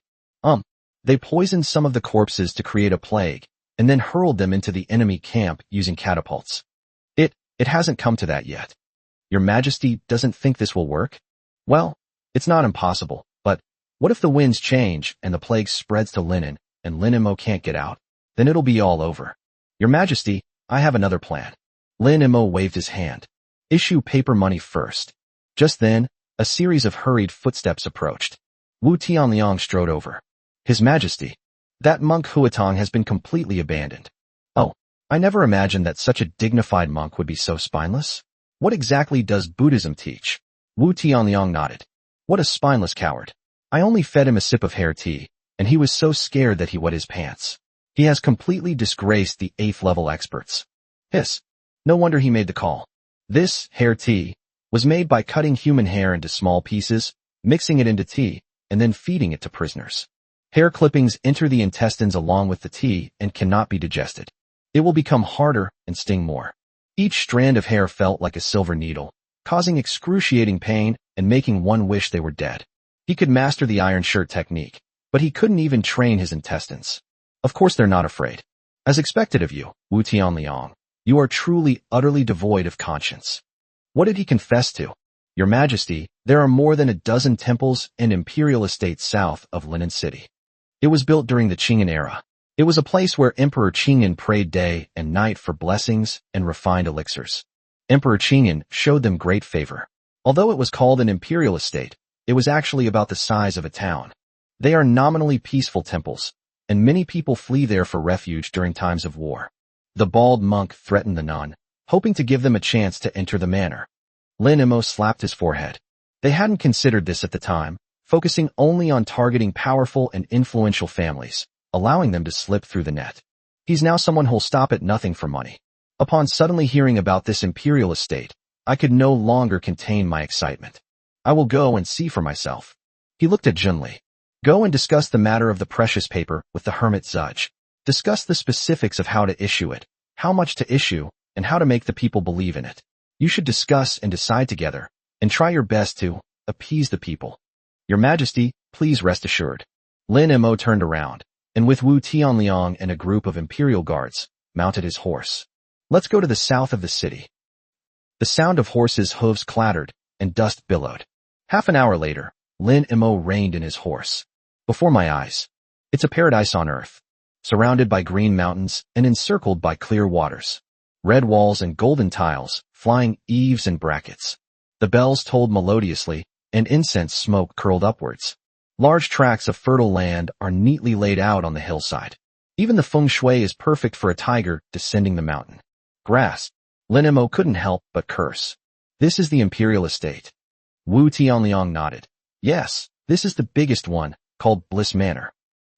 They poisoned some of the corpses to create a plague, and then hurled them into the enemy camp using catapults. It hasn't come to that yet. Your Majesty doesn't think this will work? Well, it's not impossible, but what if the winds change and the plague spreads to Linen, and Lin Mo can't get out? Then it'll be all over. Your Majesty, I have another plan. Lin Mo waved his hand. Issue paper money first. Just then, a series of hurried footsteps approached. Wu Tianliang strode over. His Majesty, that monk Huatong has been completely abandoned. Oh, I never imagined that such a dignified monk would be so spineless. What exactly does Buddhism teach? Wu Tianliang nodded. What a spineless coward. I only fed him a sip of hair tea, and he was so scared that he wet his pants. He has completely disgraced the 8th level experts. Hiss. No wonder he made the call. This hair tea was made by cutting human hair into small pieces, mixing it into tea, and then feeding it to prisoners. Hair clippings enter the intestines along with the tea and cannot be digested. It will become harder and sting more. Each strand of hair felt like a silver needle, causing excruciating pain and making one wish they were dead. He could master the iron shirt technique, but he couldn't even train his intestines. Of course they're not afraid. As expected of you, Wu Tianliang, you are truly, utterly devoid of conscience. What did he confess to? Your Majesty, there are more than a dozen temples and imperial estates south of Linen City. It was built during the Qingyan era. It was a place where Emperor Qingyan prayed day and night for blessings and refined elixirs. Emperor Qingyan showed them great favor. Although it was called an imperial estate, it was actually about the size of a town. They are nominally peaceful temples, and many people flee there for refuge during times of war. The bald monk threatened the nun, hoping to give them a chance to enter the manor. Lin Mo slapped his forehead. They hadn't considered this at the time, focusing only on targeting powerful and influential families, allowing them to slip through the net. He's now someone who'll stop at nothing for money. Upon suddenly hearing about this imperial estate, I could no longer contain my excitement. I will go and see for myself. He looked at Junli. Go and discuss the matter of the precious paper with the hermit Zudge. Discuss the specifics of how to issue it, how much to issue, and how to make the people believe in it. You should discuss and decide together, and try your best to appease the people. Your Majesty, please rest assured. Lin Mo turned around, and with Wu Tianliang and a group of imperial guards, mounted his horse. Let's go to the south of the city. The sound of horses' hooves clattered, and dust billowed. Half an hour later, Lin Mo reined in his horse. Before my eyes, it's a paradise on earth, surrounded by green mountains and encircled by clear waters. Red walls and golden tiles, flying eaves and brackets. The bells tolled melodiously, and incense smoke curled upwards. Large tracts of fertile land are neatly laid out on the hillside. Even the feng shui is perfect for a tiger descending the mountain. Grass. Lin Mo couldn't help but curse. This is the imperial estate. Wu Tianliang nodded. Yes, this is the biggest one, called Bliss Manor.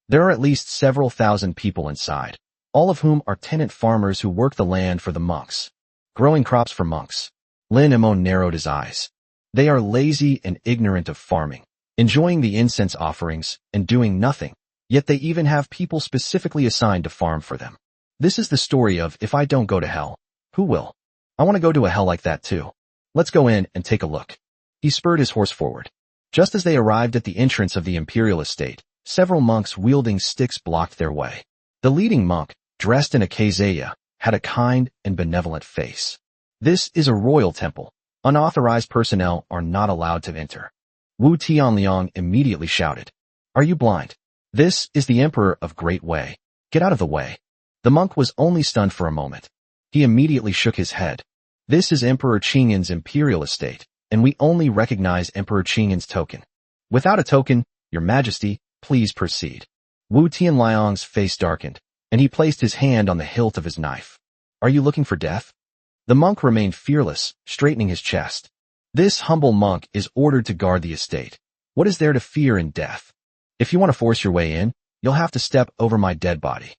There are at least several thousand people inside, all of whom are tenant farmers who work the land for the monks. Growing crops for monks. Lin Mo narrowed his eyes. They are lazy and ignorant of farming, enjoying the incense offerings and doing nothing, yet they even have people specifically assigned to farm for them. This is the story of if I don't go to hell, who will? I want to go to a hell like that too. Let's go in and take a look. He spurred his horse forward. Just as they arrived at the entrance of the imperial estate, several monks wielding sticks blocked their way. The leading monk, dressed in a kazeya, had a kind and benevolent face. This is a royal temple. Unauthorized personnel are not allowed to enter. Wu Tianliang immediately shouted. Are you blind? This is the Emperor of Great Wei. Get out of the way. The monk was only stunned for a moment. He immediately shook his head. This is Emperor Qingyan's imperial estate, and we only recognize Emperor Qingyan's token. Without a token, Your Majesty, please proceed. Wu Tianliang's face darkened, and he placed his hand on the hilt of his knife. Are you looking for death? The monk remained fearless, straightening his chest. This humble monk is ordered to guard the estate. What is there to fear in death? If you want to force your way in, you'll have to step over my dead body.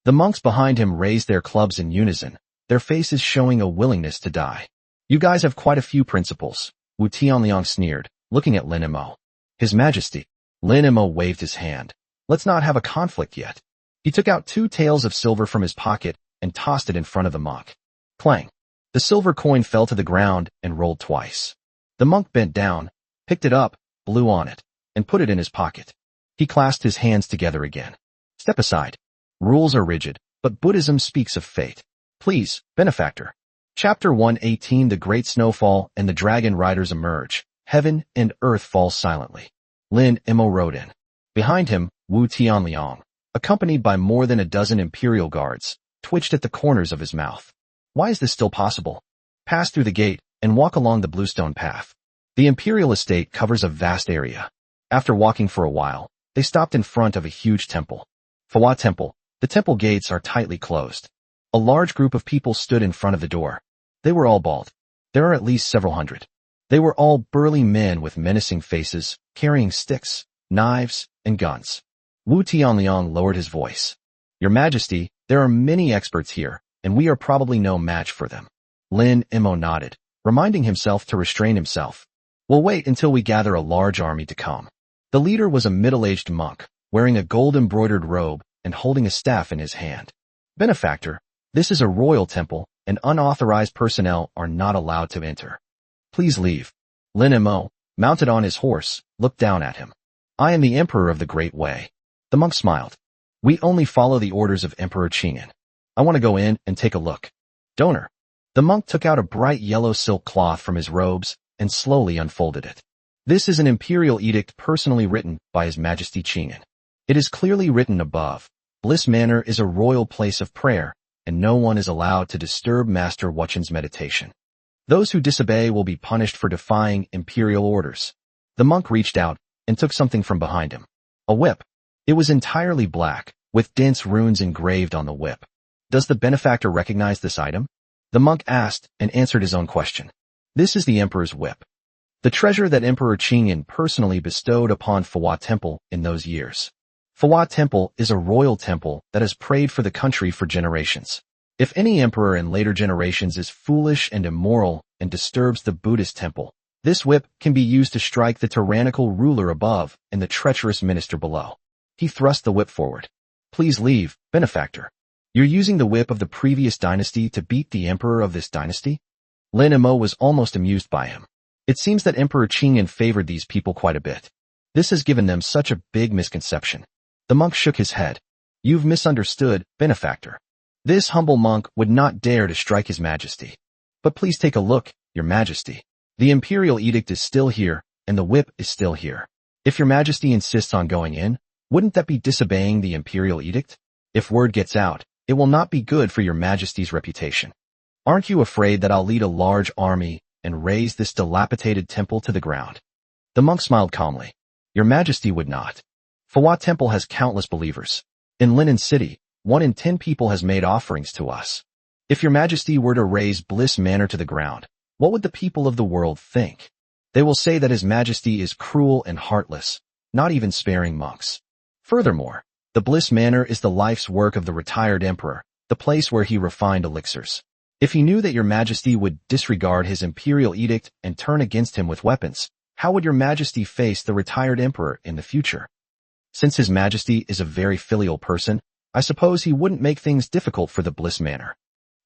The monks behind him raised their clubs in unison, their faces showing a willingness to die. You guys have quite a few principles, Wu Tianliang sneered, looking at Lin Mo. His Majesty. Lin Mo waved his hand. Let's not have a conflict yet. He took out 2 taels of silver from his pocket and tossed it in front of the monk. Clang. The silver coin fell to the ground and rolled twice. The monk bent down, picked it up, blew on it, and put it in his pocket. He clasped his hands together again. Step aside. Rules are rigid, but Buddhism speaks of fate. Please, benefactor. Chapter 118 The Great Snowfall and the Dragon Riders emerge. Heaven and earth fall silently. Lin Mo rode in. Behind him, Wu Tianliang, accompanied by more than a dozen imperial guards, twitched at the corners of his mouth. Why is this still possible? Pass through the gate and walk along the bluestone path. The imperial estate covers a vast area. After walking for a while, they stopped in front of a huge temple. Fawa Temple. The temple gates are tightly closed. A large group of people stood in front of the door. They were all bald. There are at least several hundred. They were all burly men with menacing faces, carrying sticks, knives, and guns. Wu Tianliang lowered his voice. Your Majesty, there are many experts here, and we are probably no match for them. Lin Mo nodded, reminding himself to restrain himself. We'll wait until we gather a large army to come. The leader was a middle-aged monk, wearing a gold-embroidered robe and holding a staff in his hand. Benefactor, this is a royal temple, and unauthorized personnel are not allowed to enter. Please leave. Lin Mo, mounted on his horse, looked down at him. I am the Emperor of the Great Way. The monk smiled. We only follow the orders of Emperor Qingyan. I want to go in and take a look. Donor. The monk took out a bright yellow silk cloth from his robes and slowly unfolded it. This is an imperial edict personally written by His Majesty Qingyan. It is clearly written above. Bliss Manor is a royal place of prayer, and no one is allowed to disturb Master Wuchen's meditation. Those who disobey will be punished for defying imperial orders. The monk reached out and took something from behind him. A whip. It was entirely black, with dense runes engraved on the whip. Does the benefactor recognize this item? The monk asked and answered his own question. This is the Emperor's whip. The treasure that Emperor Qingyan personally bestowed upon Fawa Temple in those years. Fawa Temple is a royal temple that has prayed for the country for generations. If any emperor in later generations is foolish and immoral and disturbs the Buddhist temple, this whip can be used to strike the tyrannical ruler above and the treacherous minister below. He thrust the whip forward. Please leave, benefactor. You're using the whip of the previous dynasty to beat the emperor of this dynasty? Lin Mo was almost amused by him. It seems that Emperor Qingyan favored these people quite a bit. This has given them such a big misconception. The monk shook his head. You've misunderstood, benefactor. This humble monk would not dare to strike His Majesty. But please take a look, Your Majesty. The imperial edict is still here, and the whip is still here. If Your Majesty insists on going in, wouldn't that be disobeying the imperial edict? If word gets out, it will not be good for Your Majesty's reputation. Aren't you afraid that I'll lead a large army and raze this dilapidated temple to the ground? The monk smiled calmly. Your Majesty would not. Fawa Temple has countless believers. In Linen City, 1 in 10 people has made offerings to us. If Your Majesty were to raze Bliss Manor to the ground, what would the people of the world think? They will say that His Majesty is cruel and heartless, not even sparing monks. Furthermore, the Bliss Manor is the life's work of the retired emperor, the place where he refined elixirs. If he knew that Your Majesty would disregard his imperial edict and turn against him with weapons, how would Your Majesty face the retired emperor in the future? Since His Majesty is a very filial person, I suppose he wouldn't make things difficult for the Bliss Manor.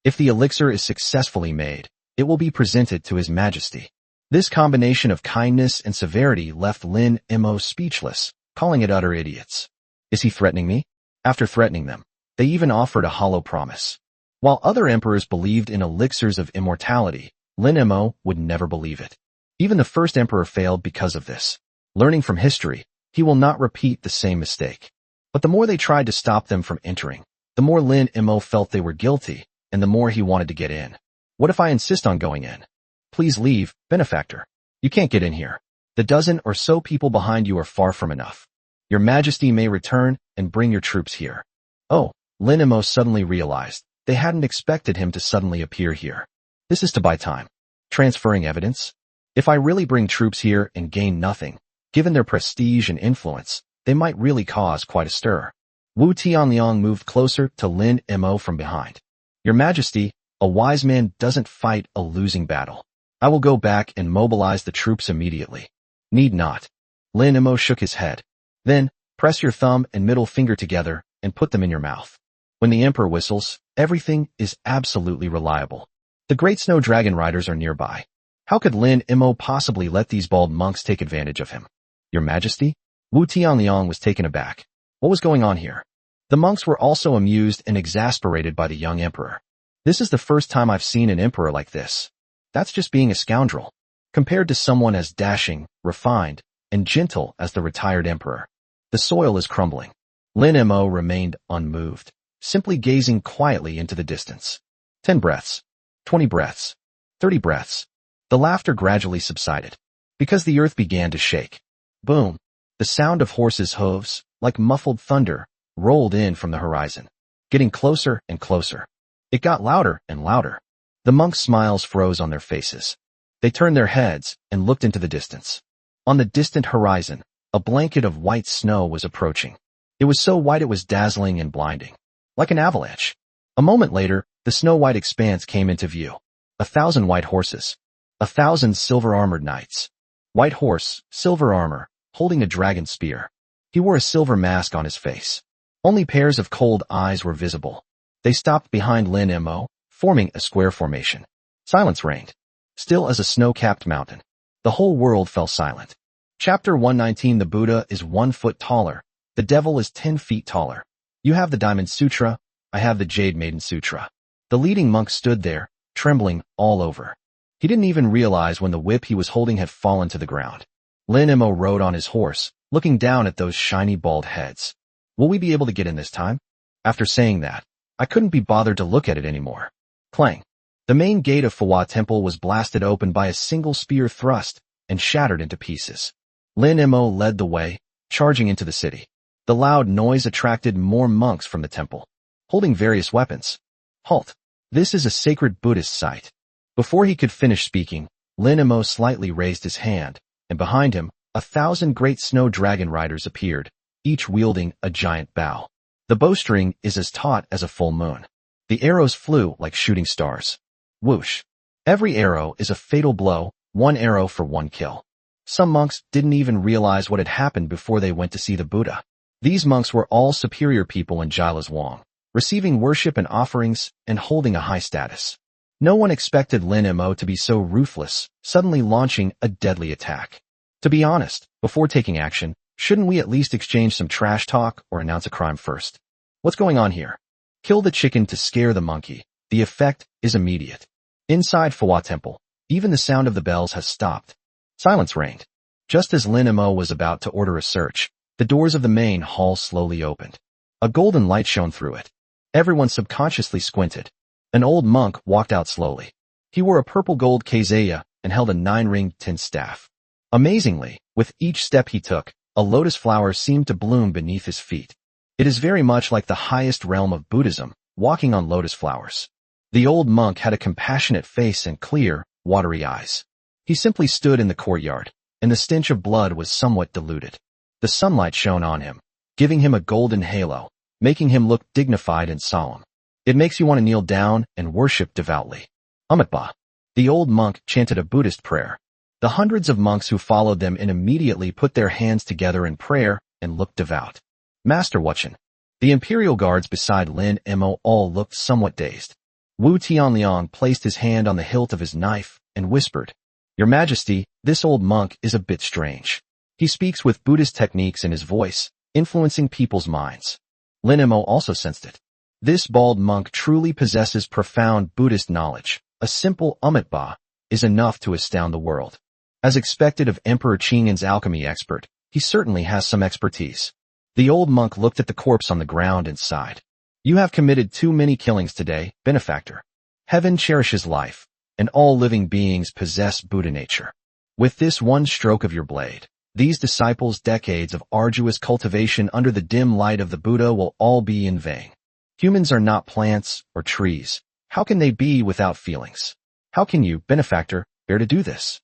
If the elixir is successfully made, it will be presented to His Majesty. This combination of kindness and severity left Lin Mo speechless, calling it utter idiots. Is he threatening me? After threatening them, they even offered a hollow promise. While other emperors believed in elixirs of immortality, Lin Mo would never believe it. Even the first emperor failed because of this. Learning from history, he will not repeat the same mistake. But the more they tried to stop them from entering, the more Lin Mo felt they were guilty, and the more he wanted to get in. What if I insist on going in? Please leave, benefactor. You can't get in here. The dozen or so people behind you are far from enough. Your Majesty may return and bring your troops here. Oh, Lin Mo suddenly realized they hadn't expected him to suddenly appear here. This is to buy time. Transferring evidence? If I really bring troops here and gain nothing, given their prestige and influence, they might really cause quite a stir. Wu Tianliang moved closer to Lin Mo from behind. Your Majesty, a wise man doesn't fight a losing battle. I will go back and mobilize the troops immediately. Need not. Lin Mo shook his head. Then, press your thumb and middle finger together and put them in your mouth. When the Emperor whistles, everything is absolutely reliable. The great snow dragon riders are nearby. How could Lin Mo possibly let these bald monks take advantage of him? Your Majesty? Wu Tianliang was taken aback. What was going on here? The monks were also amused and exasperated by the young emperor. This is the first time I've seen an emperor like this. That's just being a scoundrel, compared to someone as dashing, refined, and gentle as the retired emperor. The soil is crumbling. Lin Mo remained unmoved, simply gazing quietly into the distance. 10 breaths. 20 breaths. 30 breaths. The laughter gradually subsided, because the earth began to shake. Boom! The sound of horses' hooves, like muffled thunder, rolled in from the horizon, getting closer and closer. It got louder and louder. The monks' smiles froze on their faces. They turned their heads and looked into the distance. On the distant horizon, a blanket of white snow was approaching. It was so white it was dazzling and blinding, like an avalanche. A moment later, the snow-white expanse came into view. 1,000 white horses. 1,000 silver-armored knights. White horse, silver armor, holding a dragon spear. He wore a silver mask on his face. Only pairs of cold eyes were visible. They stopped behind Lin Mo, forming a square formation. Silence reigned, still as a snow-capped mountain. The whole world fell silent. Chapter 119. The Buddha is 1 foot taller. The devil is 10 feet taller. You have the Diamond Sutra, I have the Jade Maiden Sutra. The leading monk stood there, trembling all over. He didn't even realize when the whip he was holding had fallen to the ground. Lin Mo rode on his horse, looking down at those shiny bald heads. Will we be able to get in this time? After saying that, I couldn't be bothered to look at it anymore. Clang. The main gate of Phwa Temple was blasted open by a single spear thrust and shattered into pieces. Lin Mo led the way, charging into the city. The loud noise attracted more monks from the temple, holding various weapons. Halt. This is a sacred Buddhist site. Before he could finish speaking, Lin Mo slightly raised his hand, and behind him, 1,000 great snow dragon riders appeared, each wielding a giant bow. The bowstring is as taut as a full moon. The arrows flew like shooting stars. Whoosh. Every arrow is a fatal blow, 1 arrow for 1 kill. Some monks didn't even realize what had happened before they went to see the Buddha. These monks were all superior people in Jila's Wang, receiving worship and offerings and holding a high status. No one expected Lin Mo to be so ruthless, suddenly launching a deadly attack. To be honest, before taking action, shouldn't we at least exchange some trash talk or announce a crime first? What's going on here? Kill the chicken to scare the monkey. The effect is immediate. Inside Phwa Temple, even the sound of the bells has stopped. Silence reigned. Just as Lin Mo was about to order a search, the doors of the main hall slowly opened. A golden light shone through it. Everyone subconsciously squinted. An old monk walked out slowly. He wore a purple gold keizaya and held a 9-ringed tin staff. Amazingly, with each step he took, a lotus flower seemed to bloom beneath his feet. It is very much like the highest realm of Buddhism, walking on lotus flowers. The old monk had a compassionate face and clear, watery eyes. He simply stood in the courtyard, and the stench of blood was somewhat diluted. The sunlight shone on him, giving him a golden halo, making him look dignified and solemn. It makes you want to kneel down and worship devoutly. Amitabha. The old monk chanted a Buddhist prayer. The hundreds of monks who followed them immediately put their hands together in prayer and looked devout. Master Wuchen. The imperial guards beside Lin Mo all looked somewhat dazed. Wu Tianliang placed his hand on the hilt of his knife and whispered, Your Majesty, this old monk is a bit strange. He speaks with Buddhist techniques in his voice, influencing people's minds. Lin Mo also sensed it. This bald monk truly possesses profound Buddhist knowledge. A simple Amitabha is enough to astound the world. As expected of Emperor Qingyan's alchemy expert, he certainly has some expertise. The old monk looked at the corpse on the ground and sighed. You have committed too many killings today, benefactor. Heaven cherishes life, and all living beings possess Buddha nature. With this one stroke of your blade, these disciples' decades of arduous cultivation under the dim light of the Buddha will all be in vain. Humans are not plants or trees. How can they be without feelings? How can you, benefactor, bear to do this?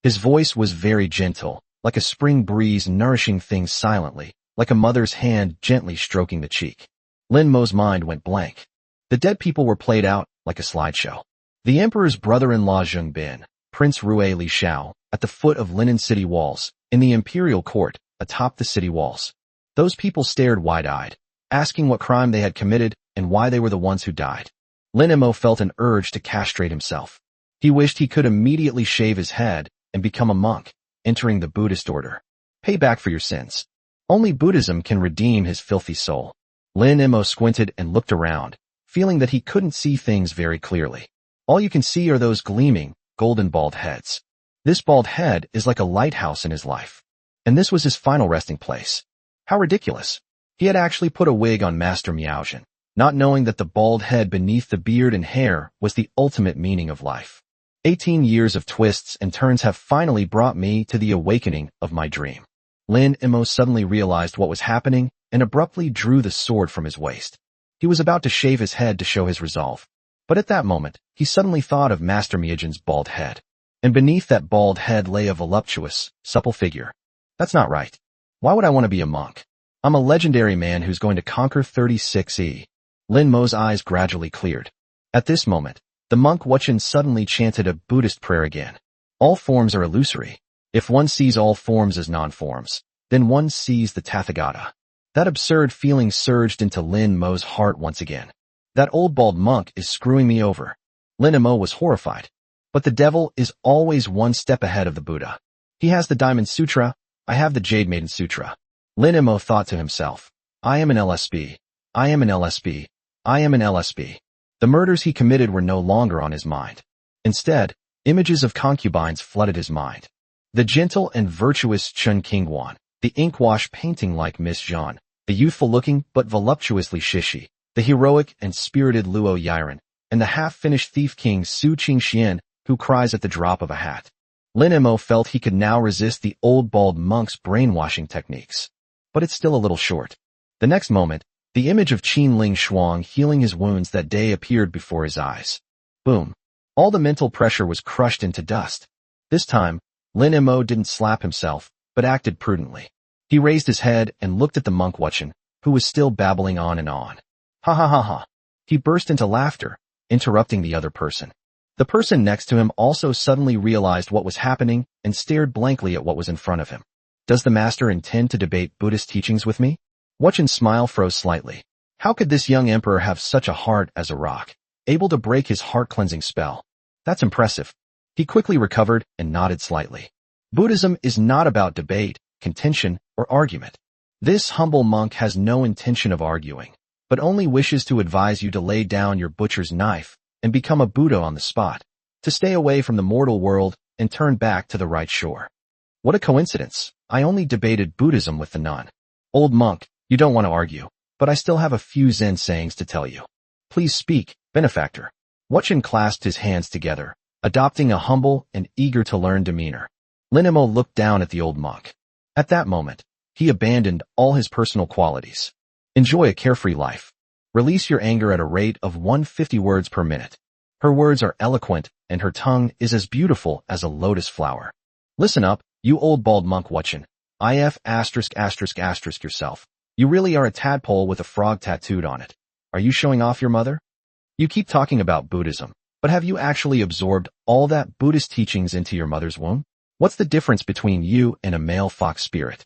His voice was very gentle, like a spring breeze nourishing things silently, like a mother's hand gently stroking the cheek. Lin Mo's mind went blank. The dead people were played out like a slideshow. The emperor's brother-in-law Zheng Bin, Prince Rui Li Shao, at the foot of Linen city walls, in the imperial court, atop the city walls. Those people stared wide-eyed, asking what crime they had committed and why they were the ones who died. Lin Mo felt an urge to castrate himself. He wished he could immediately shave his head and become a monk, entering the Buddhist order. Pay back for your sins. Only Buddhism can redeem his filthy soul. Lin Mo squinted and looked around, feeling that he couldn't see things very clearly. All you can see are those gleaming, golden bald heads. This bald head is like a lighthouse in his life. And this was his final resting place. How ridiculous. He had actually put a wig on Master Miaozhen, not knowing that the bald head beneath the beard and hair was the ultimate meaning of life. 18 years of twists and turns have finally brought me to the awakening of my dream. Lin Mo suddenly realized what was happening and abruptly drew the sword from his waist. He was about to shave his head to show his resolve. But at that moment, he suddenly thought of Master Miaozhen's bald head. And beneath that bald head lay a voluptuous, supple figure. That's not right. Why would I want to be a monk? I'm a legendary man who's going to conquer 36E. Lin Mo's eyes gradually cleared. At this moment, the monk Wuchen suddenly chanted a Buddhist prayer again. All forms are illusory. If one sees all forms as non-forms, then one sees the Tathagata. That absurd feeling surged into Lin Mo's heart once again. That old bald monk is screwing me over. Lin Mo was horrified. But the devil is always one step ahead of the Buddha. He has the Diamond Sutra, I have the Jade Maiden Sutra. Lin Mo thought to himself, I am an LSB. I am an LSB. I am an LSB. The murders he committed were no longer on his mind. Instead, images of concubines flooded his mind. The gentle and virtuous Chun Qingguan, the ink-wash painting like Miss Zhan, the youthful-looking but voluptuously Shishi, the heroic and spirited Luo Yiren, and the half-finished thief king Su Qingxian, who cries at the drop of a hat. Lin Mo felt he could now resist the old bald monk's brainwashing techniques. But it's still a little short. The next moment, the image of Qin Ling Shuang healing his wounds that day appeared before his eyes. Boom. All the mental pressure was crushed into dust. This time, Lin Mo didn't slap himself, but acted prudently. He raised his head and looked at the monk Wuchen, who was still babbling on and on. Ha ha ha ha. He burst into laughter, interrupting the other person. The person next to him also suddenly realized what was happening and stared blankly at what was in front of him. Does the master intend to debate Buddhist teachings with me? Wuchen's smile froze slightly. How could this young emperor have such a heart as a rock, able to break his heart-cleansing spell? That's impressive. He quickly recovered and nodded slightly. Buddhism is not about debate, contention, or argument. This humble monk has no intention of arguing, but only wishes to advise you to lay down your butcher's knife and become a Buddha on the spot, to stay away from the mortal world and turn back to the right shore. What a coincidence. I only debated Buddhism with the nun. Old monk, you don't want to argue, but I still have a few Zen sayings to tell you. Please speak, benefactor. Wuchen clasped his hands together, adopting a humble and eager-to-learn demeanor. Lin Mo looked down at the old monk. At that moment, he abandoned all his personal qualities. Enjoy a carefree life. Release your anger at a rate of 150 words per minute. Her words are eloquent, and her tongue is as beautiful as a lotus flower. Listen up, you old bald monk Wuchen. IF*** yourself. You really are a tadpole with a frog tattooed on it. Are you showing off your mother? You keep talking about Buddhism, but have you actually absorbed all that Buddhist teachings into your mother's womb? What's the difference between you and a male fox spirit?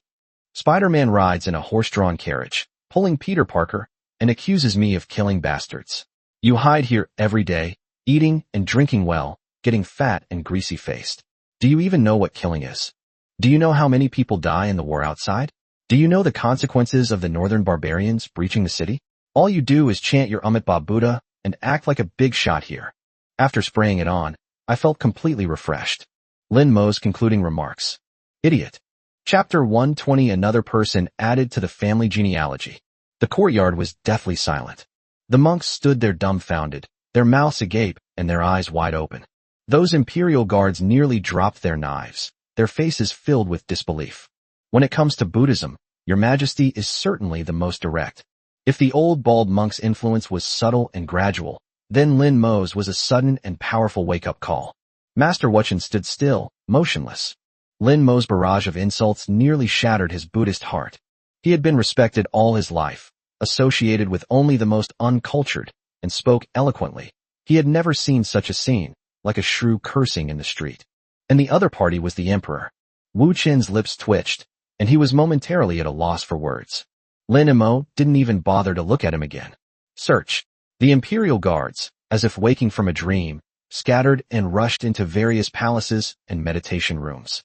Spider-Man rides in a horse-drawn carriage, pulling Peter Parker, and accuses me of killing bastards. You hide here every day, eating and drinking well, getting fat and greasy-faced. Do you even know what killing is? Do you know how many people die in the war outside? Do you know the consequences of the northern barbarians breaching the city? All you do is chant your Amitabha Buddha and act like a big shot here. After spraying it on, I felt completely refreshed. Lin Mo's concluding remarks. Idiot. Chapter 120. Another person added to the family genealogy. The courtyard was deathly silent. The monks stood there dumbfounded, their mouths agape and their eyes wide open. Those imperial guards nearly dropped their knives, their faces filled with disbelief. When it comes to Buddhism, Your Majesty is certainly the most direct. If the old bald monk's influence was subtle and gradual, then Lin Mo's was a sudden and powerful wake-up call. Master Wuchen stood still, motionless. Lin Mo's barrage of insults nearly shattered his Buddhist heart. He had been respected all his life, associated with only the most uncultured, and spoke eloquently. He had never seen such a scene, like a shrew cursing in the street. And the other party was the emperor. Wu Qin's lips twitched, and he was momentarily at a loss for words. Lin Mo didn't even bother to look at him again. Search. The imperial guards, as if waking from a dream, scattered and rushed into various palaces and meditation rooms.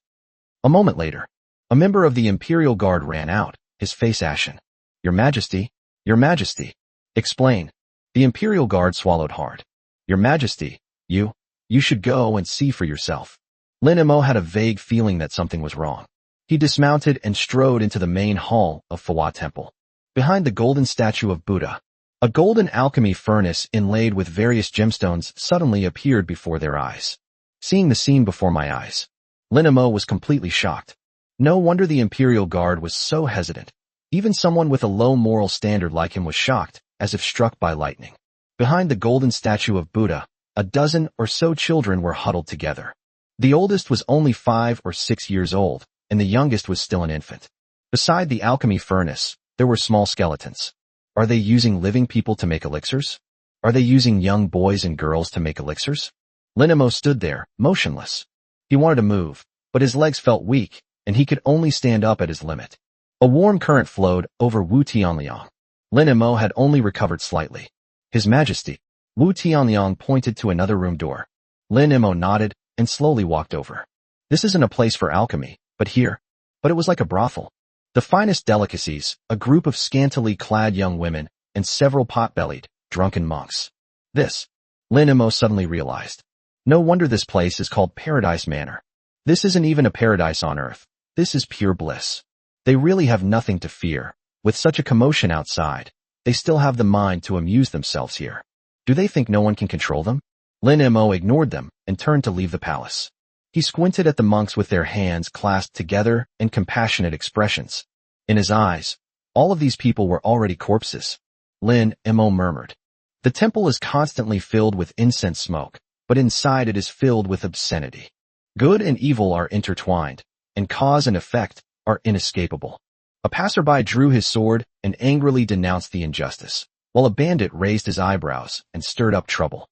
A moment later, a member of the imperial guard ran out, his face ashen. Your Majesty, Your Majesty. Explain. The Imperial Guard swallowed hard. Your Majesty, you should go and see for yourself. Lin Mo had a vague feeling that something was wrong. He dismounted and strode into the main hall of Fawa Temple. Behind the golden statue of Buddha, a golden alchemy furnace inlaid with various gemstones suddenly appeared before their eyes. Seeing the scene before my eyes, Lin Mo was completely shocked. No wonder the Imperial Guard was so hesitant. Even someone with a low moral standard like him was shocked, as if struck by lightning. Behind the golden statue of Buddha, a dozen or so children were huddled together. The oldest was only 5 or 6 years old, and the youngest was still an infant. Beside the alchemy furnace, there were small skeletons. Are they using living people to make elixirs? Are they using young boys and girls to make elixirs? Lin Mo stood there, motionless. He wanted to move, but his legs felt weak, and he could only stand up at his limit. A warm current flowed over Wu Tianliang. Lin Mo had only recovered slightly. His Majesty. Wu Tianliang pointed to another room door. Lin Mo nodded and slowly walked over. This isn't a place for alchemy, but it was like a brothel. The finest delicacies, a group of scantily clad young women, and several pot-bellied, drunken monks. This, Lin Mo suddenly realized. No wonder this place is called Paradise Manor. This isn't even a paradise on earth. This is pure bliss. They really have nothing to fear. With such a commotion outside, they still have the mind to amuse themselves here. Do they think no one can control them? Lin Mo ignored them and turned to leave the palace. He squinted at the monks with their hands clasped together and compassionate expressions. In his eyes, all of these people were already corpses. Lin Mo murmured. The temple is constantly filled with incense smoke, but inside it is filled with obscenity. Good and evil are intertwined, and cause and effect are inescapable. A passerby drew his sword and angrily denounced the injustice, while a bandit raised his eyebrows and stirred up trouble.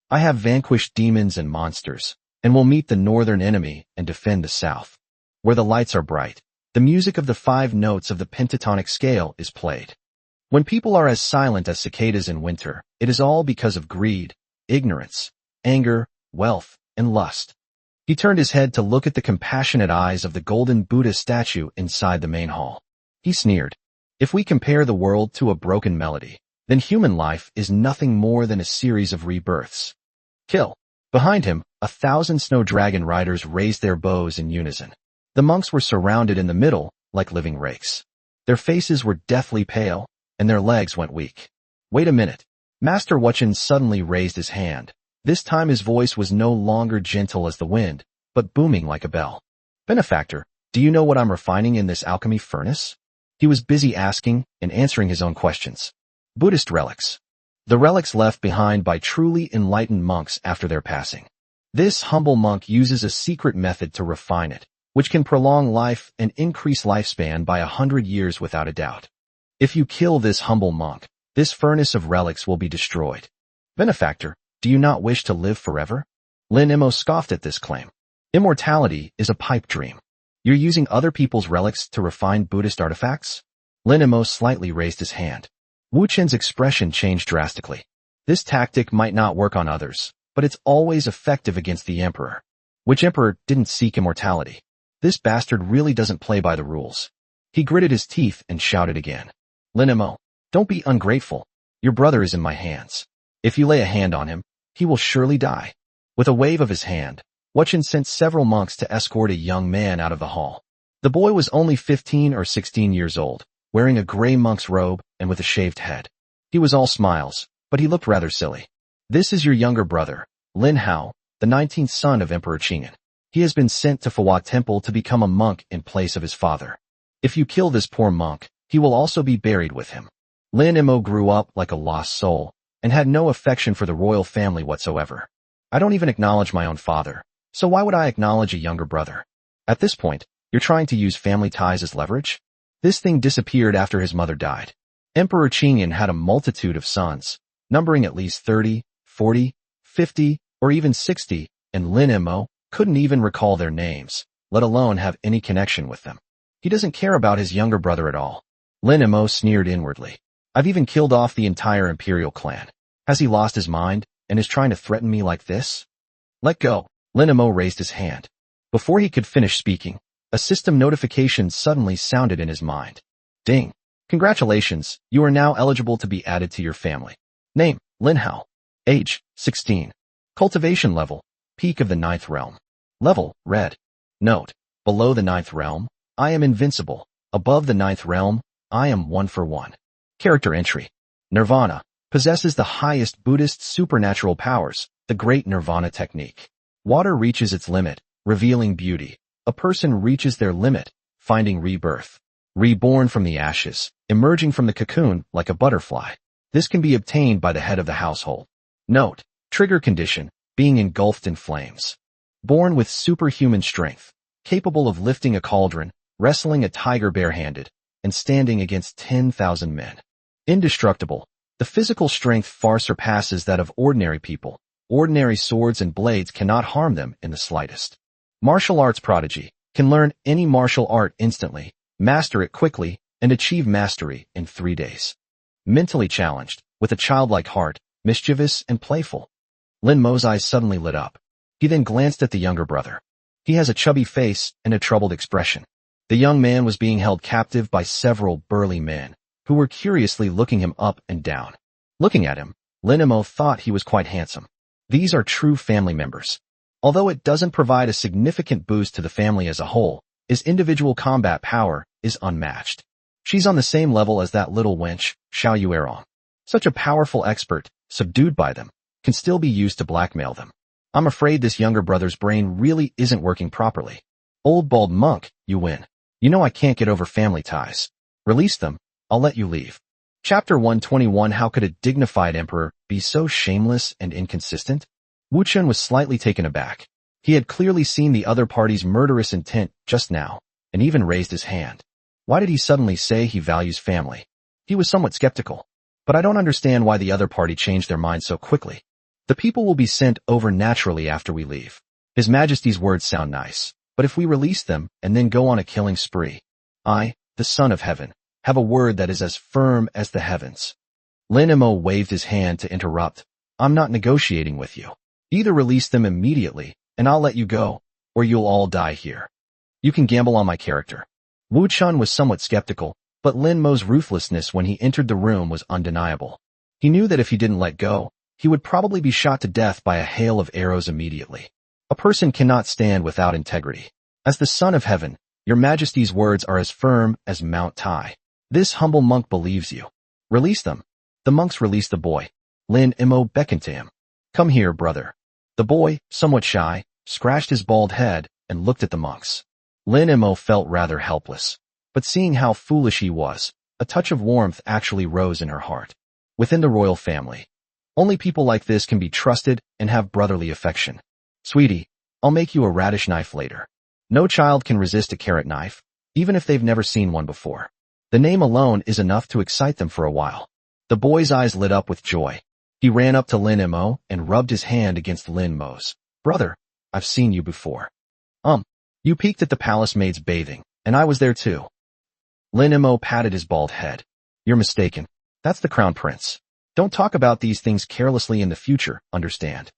I have vanquished demons and monsters, and will meet the northern enemy and defend the south. Where the lights are bright, the music of the 5 notes of the pentatonic scale is played. When people are as silent as cicadas in winter, it is all because of greed, ignorance, anger, wealth, and lust. He turned his head to look at the compassionate eyes of the golden Buddha statue inside the main hall. He sneered. If we compare the world to a broken melody, then human life is nothing more than a series of rebirths. Kill. Behind him, 1,000 snow dragon riders raised their bows in unison. The monks were surrounded in the middle, like living rakes. Their faces were deathly pale, and their legs went weak. Wait a minute. Master Wuchen suddenly raised his hand. This time his voice was no longer gentle as the wind, but booming like a bell. Benefactor, do you know what I'm refining in this alchemy furnace? He was busy asking and answering his own questions. Buddhist relics. The relics left behind by truly enlightened monks after their passing. This humble monk uses a secret method to refine it, which can prolong life and increase lifespan by 100 years without a doubt. If you kill this humble monk, this furnace of relics will be destroyed. Benefactor, do you not wish to live forever? Lin Mo scoffed at this claim. Immortality is a pipe dream. You're using other people's relics to refine Buddhist artifacts? Lin Mo slightly raised his hand. Wu Chen's expression changed drastically. This tactic might not work on others, but it's always effective against the emperor. Which emperor didn't seek immortality? This bastard really doesn't play by the rules. He gritted his teeth and shouted again. Lin Mo, don't be ungrateful. Your brother is in my hands. If you lay a hand on him, he will surely die. With a wave of his hand, Wu Chen sent several monks to escort a young man out of the hall. The boy was only 15 or 16 years old, wearing a gray monk's robe and with a shaved head. He was all smiles, but he looked rather silly. This is your younger brother, Lin Hao, the 19th son of Emperor Qingyan. He has been sent to Fawa Temple to become a monk in place of his father. If you kill this poor monk, he will also be buried with him. Lin Mo grew up like a lost soul, and had no affection for the royal family whatsoever. I don't even acknowledge my own father, so why would I acknowledge a younger brother? At this point, you're trying to use family ties as leverage? This thing disappeared after his mother died. Emperor Qingyan had a multitude of sons, numbering at least 30, 40, 50, or even 60, and Lin Mo couldn't even recall their names, let alone have any connection with them. He doesn't care about his younger brother at all. Lin Mo sneered inwardly. I've even killed off the entire imperial clan. Has he lost his mind and is trying to threaten me like this? Let go. Lin Mo raised his hand. Before he could finish speaking, a system notification suddenly sounded in his mind. Ding. Congratulations, you are now eligible to be added to your family. Name, Lin Hao. Age, 16. Cultivation level, peak of the 9th realm. Level, red. Note, below the 9th realm, I am invincible. Above the 9th realm, I am 1 for 1. Character entry. Nirvana. Possesses the highest Buddhist supernatural powers, the Great Nirvana Technique. Water reaches its limit, revealing beauty. A person reaches their limit, finding rebirth. Reborn from the ashes, emerging from the cocoon like a butterfly. This can be obtained by the head of the household. Note, trigger condition, being engulfed in flames. Born with superhuman strength, capable of lifting a cauldron, wrestling a tiger barehanded, and standing against 10,000 men. Indestructible. The physical strength far surpasses that of ordinary people. Ordinary swords and blades cannot harm them in the slightest. Martial arts prodigy, can learn any martial art instantly, master it quickly, and achieve mastery in 3 days. Mentally challenged, with a childlike heart, mischievous and playful. Lin Mo's eyes suddenly lit up. He then glanced at the younger brother. He has a chubby face and a troubled expression. The young man was being held captive by several burly men, who were curiously looking him up and down. Looking at him, Lin Mo thought he was quite handsome. These are true family members. Although it doesn't provide a significant boost to the family as a whole, his individual combat power is unmatched. She's on the same level as that little wench, Xiao Yuerong. Such a powerful expert, subdued by them, can still be used to blackmail them. I'm afraid this younger brother's brain really isn't working properly. Old bald monk, you win. You know I can't get over family ties. Release them, I'll let you leave. Chapter 121. How could a dignified emperor be so shameless and inconsistent? Wu Chun was slightly taken aback. He had clearly seen the other party's murderous intent just now, and even raised his hand. Why did he suddenly say he values family? He was somewhat skeptical. But I don't understand why the other party changed their mind so quickly. The people will be sent over naturally after we leave. His Majesty's words sound nice, but if we release them and then go on a killing spree, I, the Son of Heaven, have a word that is as firm as the heavens. Lin Mo waved his hand to interrupt. I'm not negotiating with you. Either release them immediately, and I'll let you go, or you'll all die here. You can gamble on my character. Wu Chun was somewhat skeptical, but Lin Mo's ruthlessness when he entered the room was undeniable. He knew that if he didn't let go, he would probably be shot to death by a hail of arrows immediately. A person cannot stand without integrity. As the Son of Heaven, your Majesty's words are as firm as Mount Tai. This humble monk believes you. Release them. The monks released the boy. Lin Mo beckoned to him. Come here, brother. The boy, somewhat shy, scratched his bald head and looked at the monks. Lin Mo felt rather helpless, but seeing how foolish he was, a touch of warmth actually rose in her heart. Within the royal family, only people like this can be trusted and have brotherly affection. Sweetie, I'll make you a radish knife later. No child can resist a carrot knife, even if they've never seen one before. The name alone is enough to excite them for a while. The boy's eyes lit up with joy. He ran up to Lin Mo and rubbed his hand against Lin Mo's. Brother, I've seen you before. You peeked at the palace maids bathing, and I was there too. Lin Mo patted his bald head. You're mistaken. That's the crown prince. Don't talk about these things carelessly in the future, understand?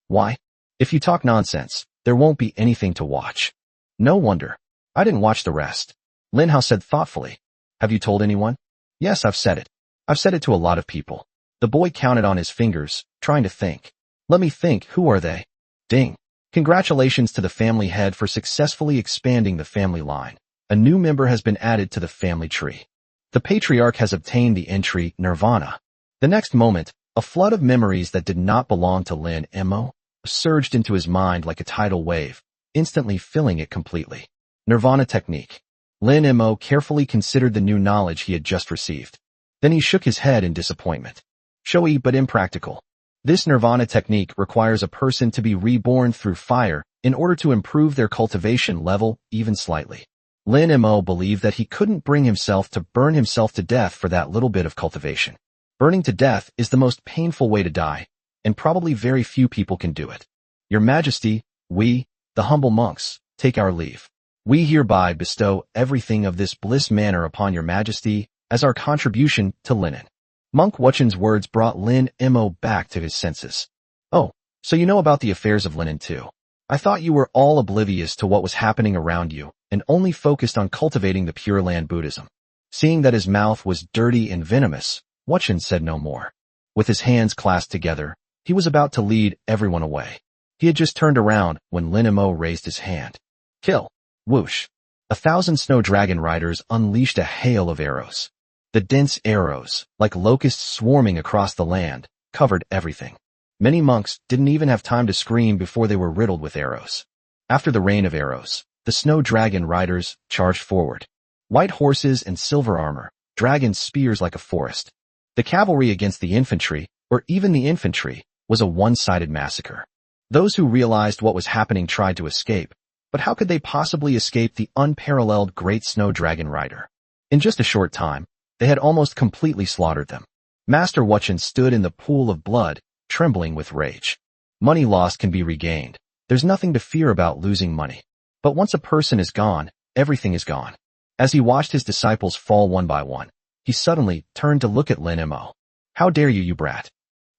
Why? If you talk nonsense, there won't be anything to watch. No wonder. I didn't watch the rest. Lin Hao said thoughtfully. Have you told anyone? Yes, I've said it. I've said it to a lot of people. The boy counted on his fingers, trying to think. Let me think, who are they? Ding. Congratulations to the family head for successfully expanding the family line. A new member has been added to the family tree. The patriarch has obtained the entry Nirvana. The next moment, a flood of memories that did not belong to Lin Mo surged into his mind like a tidal wave, instantly filling it completely. Nirvana technique. Lin Mo carefully considered the new knowledge he had just received. Then he shook his head in disappointment. Showy but impractical. This Nirvana technique requires a person to be reborn through fire in order to improve their cultivation level even slightly. Lin Mo believed that he couldn't bring himself to burn himself to death for that little bit of cultivation. Burning to death is the most painful way to die, and probably very few people can do it. Your Majesty, we, the humble monks, take our leave. We hereby bestow everything of this bliss manor upon your Majesty as our contribution to linen. Monk Wu Chun's words brought Lin Mo back to his senses. Oh, so you know about the affairs of linen too. I thought you were all oblivious to what was happening around you and only focused on cultivating the Pure Land Buddhism. Seeing that his mouth was dirty and venomous, Wuchen said no more. With his hands clasped together, he was about to lead everyone away. He had just turned around when Lin Mo raised his hand. Kill! Whoosh! 1,000 snow dragon riders unleashed a hail of arrows. The dense arrows, like locusts swarming across the land, covered everything. Many monks didn't even have time to scream before they were riddled with arrows. After the rain of arrows, the snow dragon riders charged forward. White horses and silver armor, dragon spears like a forest. The cavalry against the infantry, or even the infantry, was a one-sided massacre. Those who realized what was happening tried to escape, but how could they possibly escape the unparalleled great snow dragon rider? In just a short time, they had almost completely slaughtered them. Master Wuchen stood in the pool of blood, trembling with rage. Money lost can be regained. There's nothing to fear about losing money. But once a person is gone, everything is gone. As he watched his disciples fall one by one, he suddenly turned to look at Lin Mo. How dare you, you brat?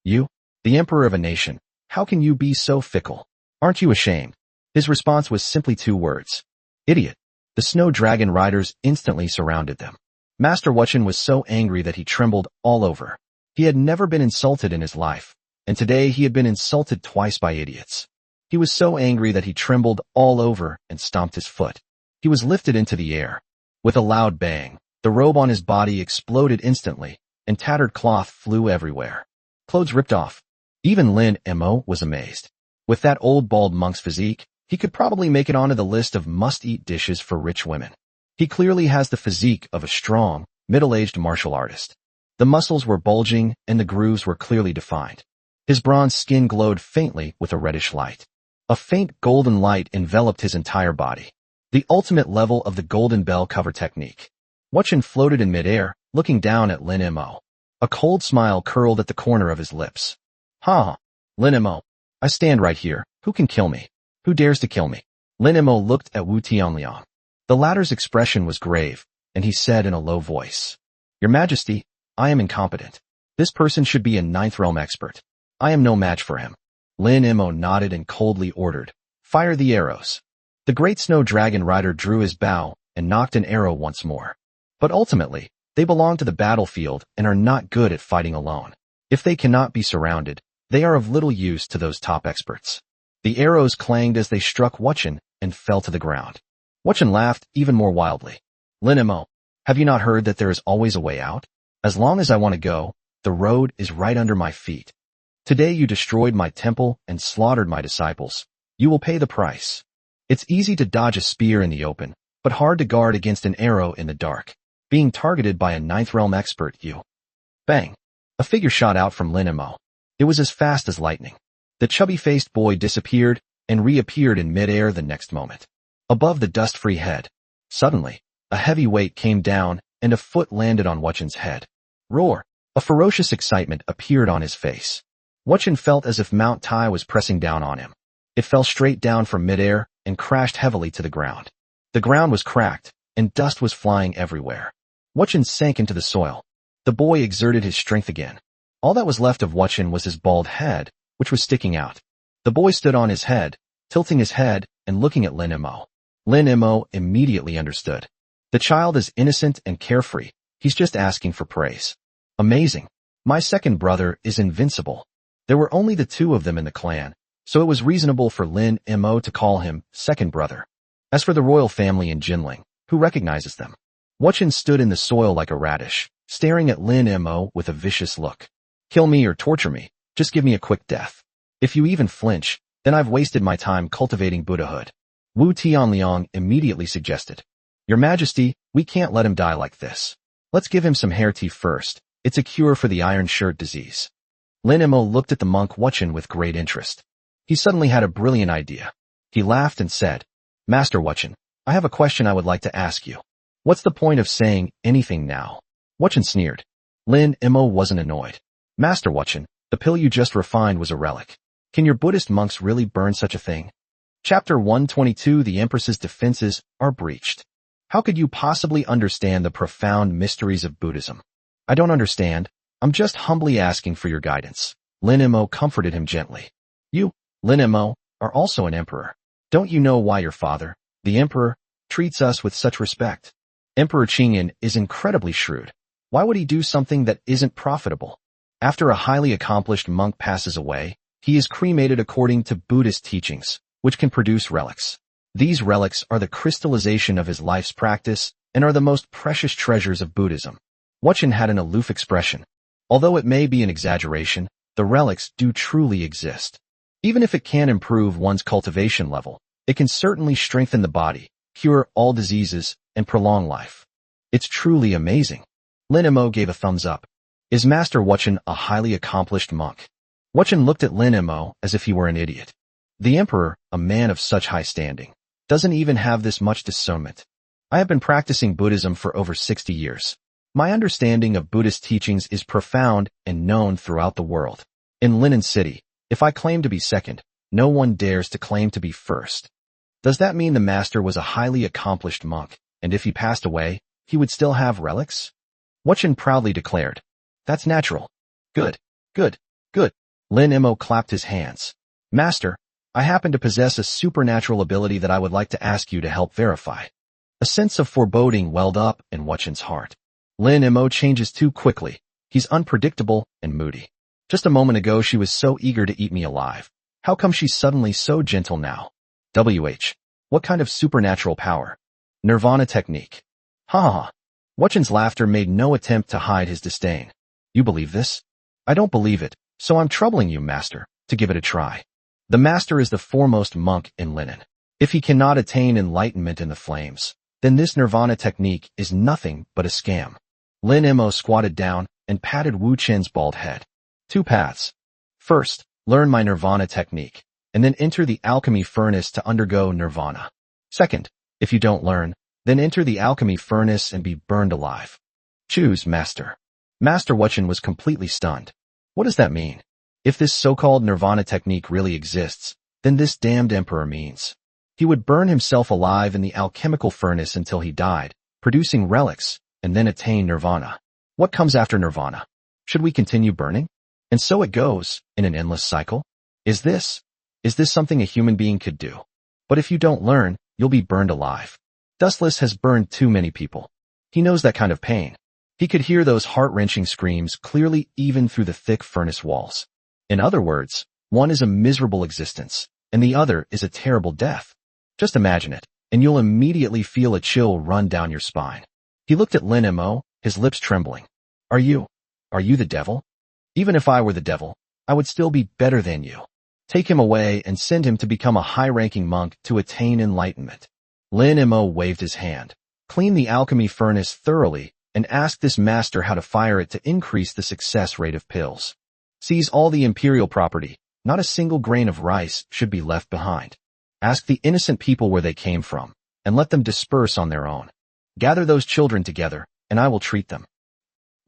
You, the emperor of a nation, how can you be so fickle? Aren't you ashamed? His response was simply 2 words. Idiot. The snow dragon riders instantly surrounded them. Master Wuchen was so angry that he trembled all over. He had never been insulted in his life, and today he had been insulted twice by idiots. He was so angry that he trembled all over and stomped his foot. He was lifted into the air. With a loud bang, the robe on his body exploded instantly, and tattered cloth flew everywhere. Clothes ripped off. Even Lin Mo was amazed. With that old bald monk's physique, he could probably make it onto the list of must-eat dishes for rich women. He clearly has the physique of a strong, middle-aged martial artist. The muscles were bulging and the grooves were clearly defined. His bronze skin glowed faintly with a reddish light. A faint golden light enveloped his entire body. The ultimate level of the golden bell cover technique. Wuchen floated in midair, looking down at Lin Mo. A cold smile curled at the corner of his lips. Ha! Lin Mo, I stand right here. Who can kill me? Who dares to kill me? Lin Mo looked at Wu Tianliang. The latter's expression was grave, and he said in a low voice, Your Majesty, I am incompetent. This person should be a 9th realm expert. I am no match for him. Lin Mo nodded and coldly ordered, Fire the arrows. The great snow dragon rider drew his bow and knocked an arrow once more. But ultimately, they belong to the battlefield and are not good at fighting alone. If they cannot be surrounded, they are of little use to those top experts. The arrows clanged as they struck Wuchen and fell to the ground. Wuchen laughed even more wildly. Lin Mo, have you not heard that there is always a way out? As long as I want to go, the road is right under my feet. Today you destroyed my temple and slaughtered my disciples. You will pay the price. It's easy to dodge a spear in the open, but hard to guard against an arrow in the dark. Being targeted by a 9th realm expert, you. Bang! A figure shot out from Lin Mo. It was as fast as lightning. The chubby-faced boy disappeared and reappeared in midair the next moment. Above the dust-free head, suddenly, a heavy weight came down and a foot landed on Wuchen's head. Roar! A ferocious excitement appeared on his face. Wuchen felt as if Mount Tai was pressing down on him. It fell straight down from midair and crashed heavily to the ground. The ground was cracked, and dust was flying everywhere. Wuchen sank into the soil. The boy exerted his strength again. All that was left of Wuchen was his bald head, which was sticking out. The boy stood on his head, tilting his head and looking at Lin Mo. Lin Mo immediately understood. The child is innocent and carefree. He's just asking for praise. Amazing. My second brother is invincible. There were only the 2 of them in the clan, so it was reasonable for Lin Mo to call him second brother. As for the royal family in Jinling, who recognizes them? Wuchen stood in the soil like a radish, staring at Lin Mo with a vicious look. Kill me or torture me, just give me a quick death. If you even flinch, then I've wasted my time cultivating Buddhahood. Wu Tianliang immediately suggested. Your Majesty, we can't let him die like this. Let's give him some hair tea first. It's a cure for the iron shirt disease. Lin Mo looked at the monk Wuchen with great interest. He suddenly had a brilliant idea. He laughed and said, Master Wuchen, I have a question I would like to ask you. What's the point of saying anything now? Wuchen sneered. Lin Mo wasn't annoyed. Master Wuchen, the pill you just refined was a relic. Can your Buddhist monks really burn such a thing? Chapter 122 The Empress's defenses are breached. How could you possibly understand the profound mysteries of Buddhism? I don't understand. I'm just humbly asking for your guidance. Lin Mo comforted him gently. You, Lin Mo, are also an emperor. Don't you know why your father, the emperor, treats us with such respect? Emperor Qingyan is incredibly shrewd. Why would he do something that isn't profitable? After a highly accomplished monk passes away, he is cremated according to Buddhist teachings, which can produce relics. These relics are the crystallization of his life's practice and are the most precious treasures of Buddhism. Huachen had an aloof expression. Although it may be an exaggeration, the relics do truly exist. Even if it can't improve one's cultivation level, it can certainly strengthen the body, cure all diseases, and prolong life. It's truly amazing. Lin Mo gave a thumbs up. Is Master Huachen a highly accomplished monk? Huachen looked at Lin Mo as if he were an idiot. The emperor, a man of such high standing, doesn't even have this much discernment. I have been practicing Buddhism for over 60 years. My understanding of Buddhist teachings is profound and known throughout the world. In Linen City, if I claim to be second, no one dares to claim to be first. Does that mean the master was a highly accomplished monk, and if he passed away, he would still have relics? Huachen proudly declared. That's natural. Good, good, good. Lin Mo clapped his hands. Master, I happen to possess a supernatural ability that I would like to ask you to help verify. A sense of foreboding welled up in Huachen's heart. Lin Mo changes too quickly. He's unpredictable and moody. Just a moment ago she was so eager to eat me alive. How come she's suddenly so gentle now? What kind of supernatural power? Nirvana technique. Ha ha. Huachen's laughter made no attempt to hide his disdain. You believe this? I don't believe it, so I'm troubling you, master, to give it a try. The master is the foremost monk in Linen. If he cannot attain enlightenment in the flames, then this nirvana technique is nothing but a scam. Lin Mo squatted down and patted Wu Chen's bald head. 2 paths. First, learn my nirvana technique, and then enter the alchemy furnace to undergo nirvana. Second, if you don't learn, then enter the alchemy furnace and be burned alive. Choose, master. Master Huachen was completely stunned. What does that mean? If this so-called nirvana technique really exists, then this damned emperor means he would burn himself alive in the alchemical furnace until he died, producing relics, and then attain nirvana. What comes after nirvana? Should we continue burning? And so it goes, in an endless cycle? Is this something a human being could do? But if you don't learn, you'll be burned alive. Dustless has burned too many people. He knows that kind of pain. He could hear those heart-wrenching screams clearly even through the thick furnace walls. In other words, one is a miserable existence, and the other is a terrible death. Just imagine it, and you'll immediately feel a chill run down your spine. He looked at Lin Mo, his lips trembling. Are you the devil? Even if I were the devil, I would still be better than you. Take him away and send him to become a high-ranking monk to attain enlightenment. Lin Mo waved his hand. Clean the alchemy furnace thoroughly and ask this master how to fire it to increase the success rate of pills. Seize all the imperial property. Not a single grain of rice should be left behind. Ask the innocent people where they came from, and let them disperse on their own. Gather those children together, and I will treat them.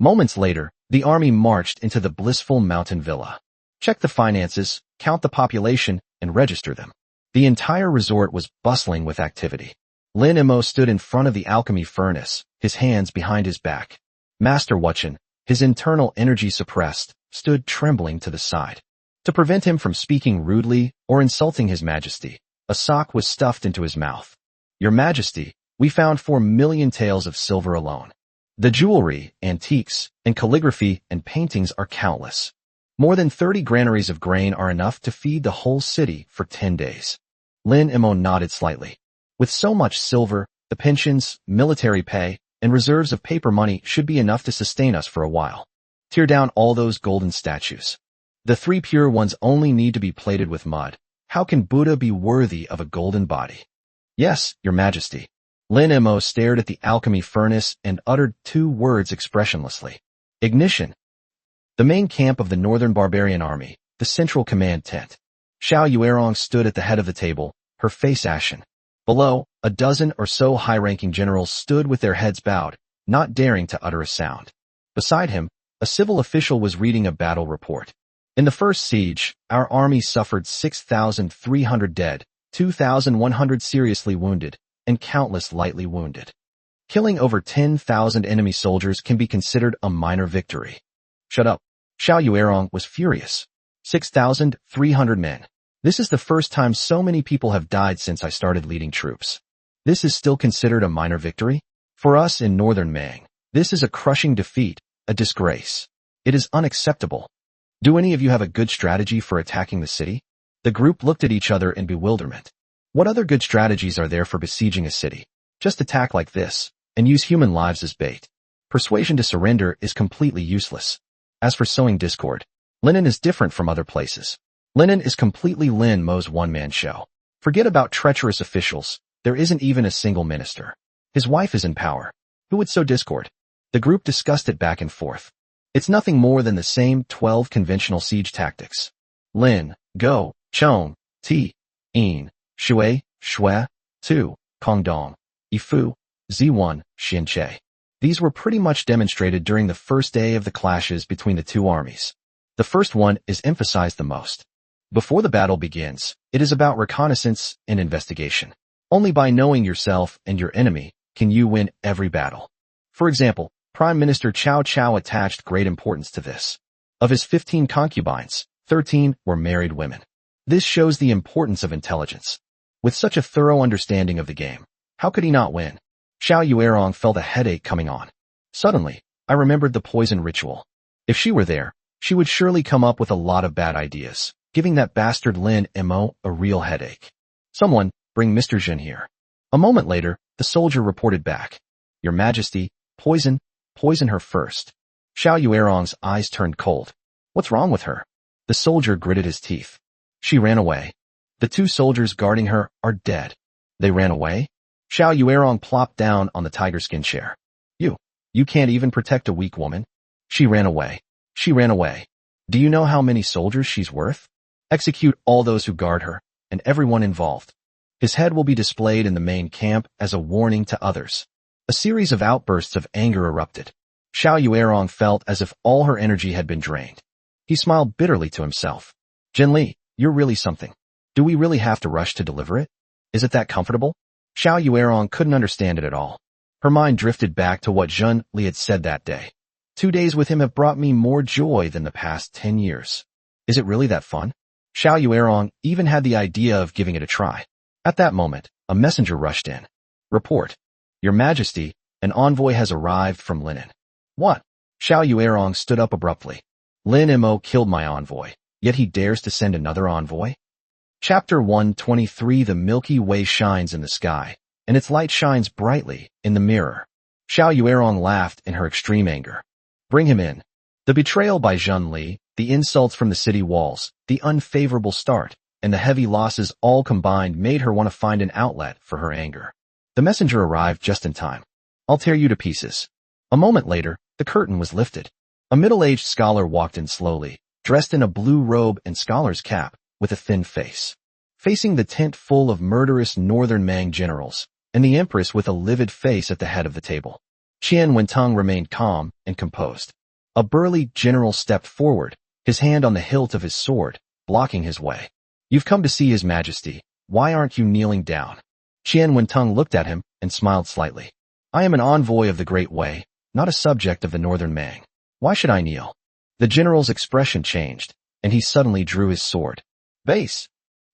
Moments later, the army marched into the blissful mountain villa. Check the finances, count the population, and register them. The entire resort was bustling with activity. Lin Mo stood in front of the alchemy furnace, his hands behind his back. Master Huachen, his internal energy suppressed, stood trembling to the side. To prevent him from speaking rudely or insulting His Majesty, a sock was stuffed into his mouth. Your Majesty, we found 4 million taels of silver alone. The jewelry, antiques, and calligraphy and paintings are countless. More than 30 granaries of grain are enough to feed the whole city for 10 days. Lin Mo nodded slightly. With so much silver, the pensions, military pay, and reserves of paper money should be enough to sustain us for a while. Tear down all those golden statues. The 3 pure ones only need to be plated with mud. How can Buddha be worthy of a golden body? Yes, Your Majesty. Lin Mo stared at the alchemy furnace and uttered 2 words expressionlessly. Ignition. The main camp of the Northern Barbarian Army, the central command tent. Xiao Yuerong stood at the head of the table, her face ashen. Below, a dozen or so high-ranking generals stood with their heads bowed, not daring to utter a sound. Beside him, a civil official was reading a battle report. In the first siege, our army suffered 6,300 dead, 2,100 seriously wounded, and countless lightly wounded. Killing over 10,000 enemy soldiers can be considered a minor victory. Shut up. Xiao Yuerong was furious. 6,300 men. This is the first time so many people have died since I started leading troops. This is still considered a minor victory? For us in northern Mang, this is a crushing defeat, a disgrace. It is unacceptable. Do any of you have a good strategy for attacking the city? The group looked at each other in bewilderment. What other good strategies are there for besieging a city? Just attack like this, and use human lives as bait. Persuasion to surrender is completely useless. As for sowing discord, Linen is different from other places. Linen is completely Lin Mo's one-man show. Forget about treacherous officials, there isn't even a single minister. His wife is in power. Who would sow discord? The group discussed it back and forth. It's nothing more than the same 12 conventional siege tactics. Lin, Go, Chong, Ti, In, Shui, Shui, Tu, Kongdong, Ifu, Z1, Xinche. These were pretty much demonstrated during the first day of the clashes between the two armies. The first one is emphasized the most. Before the battle begins, it is about reconnaissance and investigation. Only by knowing yourself and your enemy can you win every battle. For example, Prime Minister Cao Cao attached great importance to this. Of his 15 concubines, 13 were married women. This shows the importance of intelligence. With such a thorough understanding of the game, how could he not win? Xiao Yuerong felt a headache coming on. Suddenly, I remembered the poison ritual. If she were there, she would surely come up with a lot of bad ideas, giving that bastard Lin Mo a real headache. Someone, bring Mr. Jin here. A moment later, the soldier reported back. Your Majesty, poison her first. Xiao Yuerong's eyes turned cold. What's wrong with her? The soldier gritted his teeth. She ran away. The two soldiers guarding her are dead. They ran away? Xiao Yuerong plopped down on the tiger skin chair. You can't even protect a weak woman? She ran away. She ran away. Do you know how many soldiers she's worth? Execute all those who guard her, and everyone involved. His head will be displayed in the main camp as a warning to others. A series of outbursts of anger erupted. Xiao Yuerong felt as if all her energy had been drained. He smiled bitterly to himself. Jin Li, you're really something. Do we really have to rush to deliver it? Is it that comfortable? Xiao Yuerong couldn't understand it at all. Her mind drifted back to what Jin Li had said that day. 2 days with him have brought me more joy than the past 10 years. Is it really that fun? Xiao Yuerong even had the idea of giving it a try. At that moment, a messenger rushed in. Report. Your Majesty, an envoy has arrived from Linen. What? Xiao Yuerong stood up abruptly. Lin Mo killed my envoy, yet he dares to send another envoy? Chapter 123 The Milky Way shines in the sky, and its light shines brightly in the mirror. Xiao Yuerong laughed in her extreme anger. Bring him in. The betrayal by Jin Li, the insults from the city walls, the unfavorable start, and the heavy losses all combined made her want to find an outlet for her anger. The messenger arrived just in time. I'll tear you to pieces. A moment later, the curtain was lifted. A middle-aged scholar walked in slowly, dressed in a blue robe and scholar's cap, with a thin face. Facing the tent full of murderous northern Mang generals, and the empress with a livid face at the head of the table. Qian Wentong remained calm and composed. A burly general stepped forward, his hand on the hilt of his sword, blocking his way. You've come to see His Majesty. Why aren't you kneeling down? Qian Wentong looked at him and smiled slightly. I am an envoy of the Great Way, not a subject of the northern Mang. Why should I kneel? The general's expression changed, and he suddenly drew his sword. Base!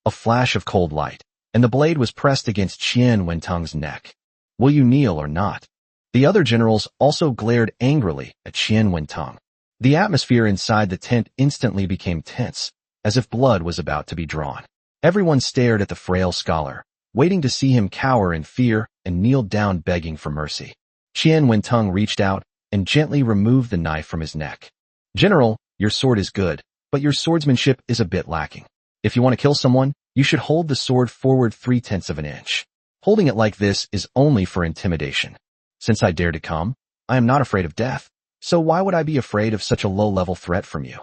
A flash of cold light, and the blade was pressed against Qian Wentong's neck. Will you kneel or not? The other generals also glared angrily at Qian Wentong. The atmosphere inside the tent instantly became tense, as if blood was about to be drawn. Everyone stared at the frail scholar, waiting to see him cower in fear and kneel down begging for mercy. Qian Wentong reached out and gently removed the knife from his neck. General, your sword is good, but your swordsmanship is a bit lacking. If you want to kill someone, you should hold the sword forward 3/10 of an inch. Holding it like this is only for intimidation. Since I dare to come, I am not afraid of death, so why would I be afraid of such a low-level threat from you?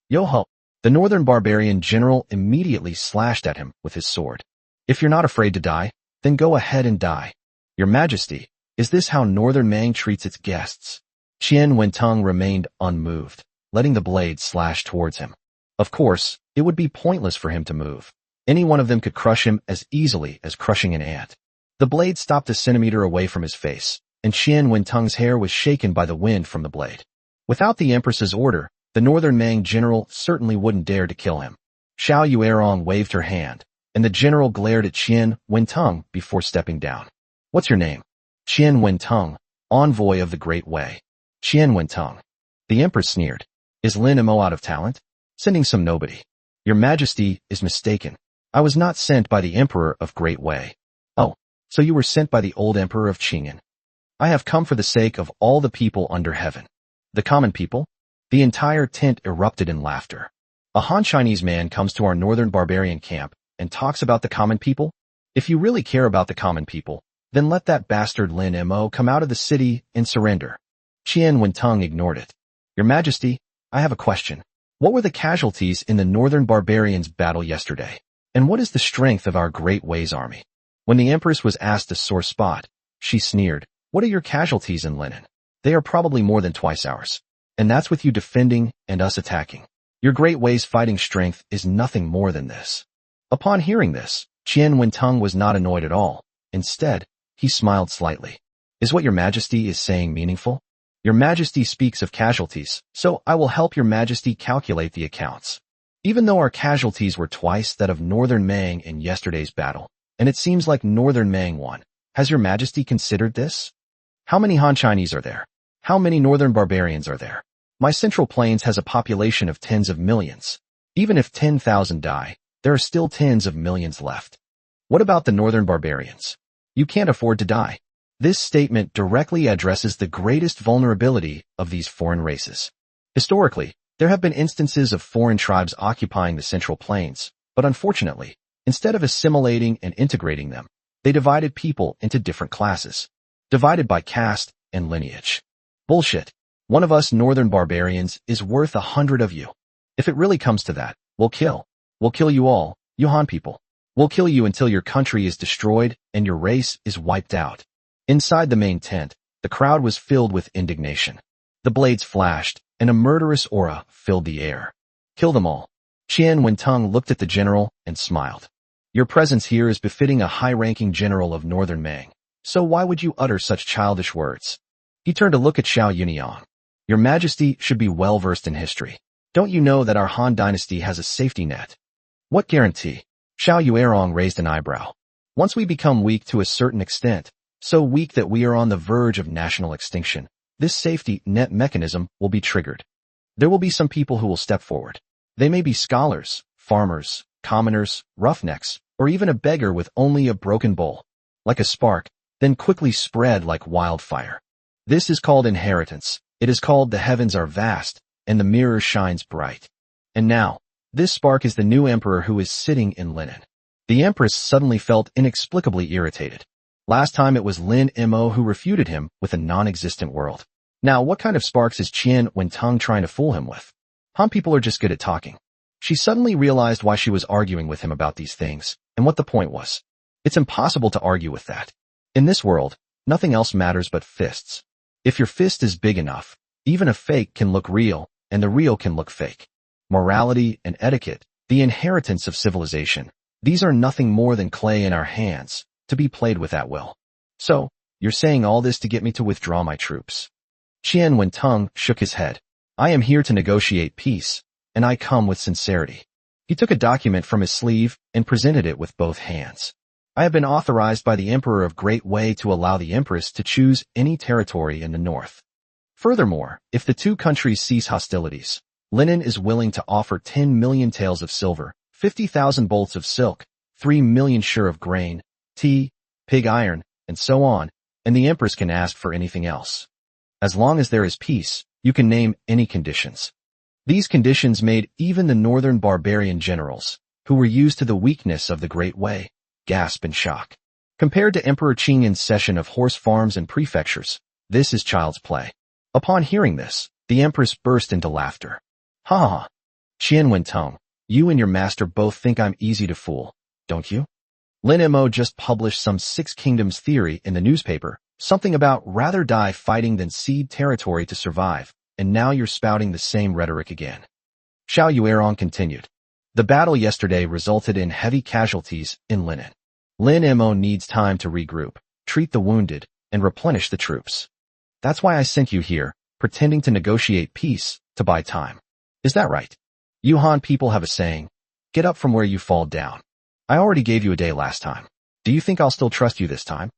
Yo-ho! The northern barbarian general immediately slashed at him with his sword. If you're not afraid to die, then go ahead and die. Your Majesty, is this how northern Mang treats its guests? Qian Wentong remained unmoved, letting the blade slash towards him. Of course, it would be pointless for him to move. Any one of them could crush him as easily as crushing an ant. The blade stopped a centimeter away from his face, and Qian Wentong's hair was shaken by the wind from the blade. Without the Empress's order, the northern Mang general certainly wouldn't dare to kill him. Xiao Yuerong waved her hand, and the general glared at Qian Wentong before stepping down. What's your name? Qian Wentung, envoy of the Great Wei. Qian Wentung. The empress sneered. Is Lin Mo out of talent? Sending some nobody. Your Majesty is mistaken. I was not sent by the Emperor of Great Wei. Oh, so you were sent by the old Emperor of Qing'an. I have come for the sake of all the people under heaven. The common people? The entire tent erupted in laughter. A Han Chinese man comes to our northern barbarian camp and talks about the common people? If you really care about the common people, then let that bastard Lin Mo come out of the city and surrender. Qian Wentung ignored it. Your Majesty, I have a question. What were the casualties in the northern barbarians' battle yesterday? And what is the strength of our Great Wei's army? When the Empress was asked a sore spot, she sneered, What are your casualties in Linen? They are probably more than twice ours. And that's with you defending and us attacking. Your Great Wei's fighting strength is nothing more than this. Upon hearing this, Qian Wentung was not annoyed at all. Instead, he smiled slightly. Is what your Majesty is saying meaningful? Your Majesty speaks of casualties, so I will help your Majesty calculate the accounts. Even though our casualties were twice that of Northern Mang in yesterday's battle, and it seems like Northern Mang won, has your Majesty considered this? How many Han Chinese are there? How many Northern barbarians are there? My Central Plains has a population of tens of millions. Even if 10,000 die, there are still tens of millions left. What about the Northern barbarians? You can't afford to die. This statement directly addresses the greatest vulnerability of these foreign races. Historically, there have been instances of foreign tribes occupying the Central Plains, but unfortunately, instead of assimilating and integrating them, they divided people into different classes, divided by caste and lineage. Bullshit. One of us Northern barbarians is worth 100 of you. If it really comes to that, we'll kill. We'll kill you all, you Han people. We'll kill you until your country is destroyed and your race is wiped out. Inside the main tent, the crowd was filled with indignation. The blades flashed, and a murderous aura filled the air. Kill them all. Qian Wentung looked at the general and smiled. Your presence here is befitting a high-ranking general of Northern Mang, so why would you utter such childish words? He turned to look at Xiao Yuniang. Your Majesty should be well-versed in history. Don't you know that our Han dynasty has a safety net? What guarantee? Xiao Yuerong raised an eyebrow. Once we become weak to a certain extent, so weak that we are on the verge of national extinction, this safety net mechanism will be triggered. There will be some people who will step forward. They may be scholars, farmers, commoners, roughnecks, or even a beggar with only a broken bowl. Like a spark, then quickly spread like wildfire. This is called inheritance. It is called the heavens are vast, and the mirror shines bright. And now, this spark is the new emperor who is sitting in Linen. The empress suddenly felt inexplicably irritated. Last time it was Lin Mo who refuted him with a non-existent world. Now what kind of sparks is Qian Wentung trying to fool him with? Han people are just good at talking. She suddenly realized why she was arguing with him about these things, and what the point was. It's impossible to argue with that. In this world, nothing else matters but fists. If your fist is big enough, even a fake can look real, and the real can look fake. Morality and etiquette, the inheritance of civilization, these are nothing more than clay in our hands, to be played with at will. So, you're saying all this to get me to withdraw my troops. Qian Wentung shook his head. I am here to negotiate peace, and I come with sincerity. He took a document from his sleeve and presented it with both hands. I have been authorized by the Emperor of Great Wei to allow the Empress to choose any territory in the north. Furthermore, if the two countries cease hostilities, Linen is willing to offer 10 million taels of silver, 50,000 bolts of silk, 3 million shur of grain, tea, pig iron, and so on, and the Empress can ask for anything else. As long as there is peace, you can name any conditions. These conditions made even the northern barbarian generals, who were used to the weakness of the Great Wei, gasp in shock. Compared to Emperor Qingyan's cession of horse farms and prefectures, this is child's play. Upon hearing this, the Empress burst into laughter. Ha ha! Qian Wentung, you and your master both think I'm easy to fool, don't you? Lin Mo just published some Six Kingdoms theory in the newspaper, something about rather die fighting than cede territory to survive, and now you're spouting the same rhetoric again. Xiao Yuerong continued. The battle yesterday resulted in heavy casualties in Linen. Lin Mo needs time to regroup, treat the wounded, and replenish the troops. That's why I sent you here, pretending to negotiate peace, to buy time. Is that right? You Han people have a saying, get up from where you fall down. I already gave you a day last time. Do you think I'll still trust you this time?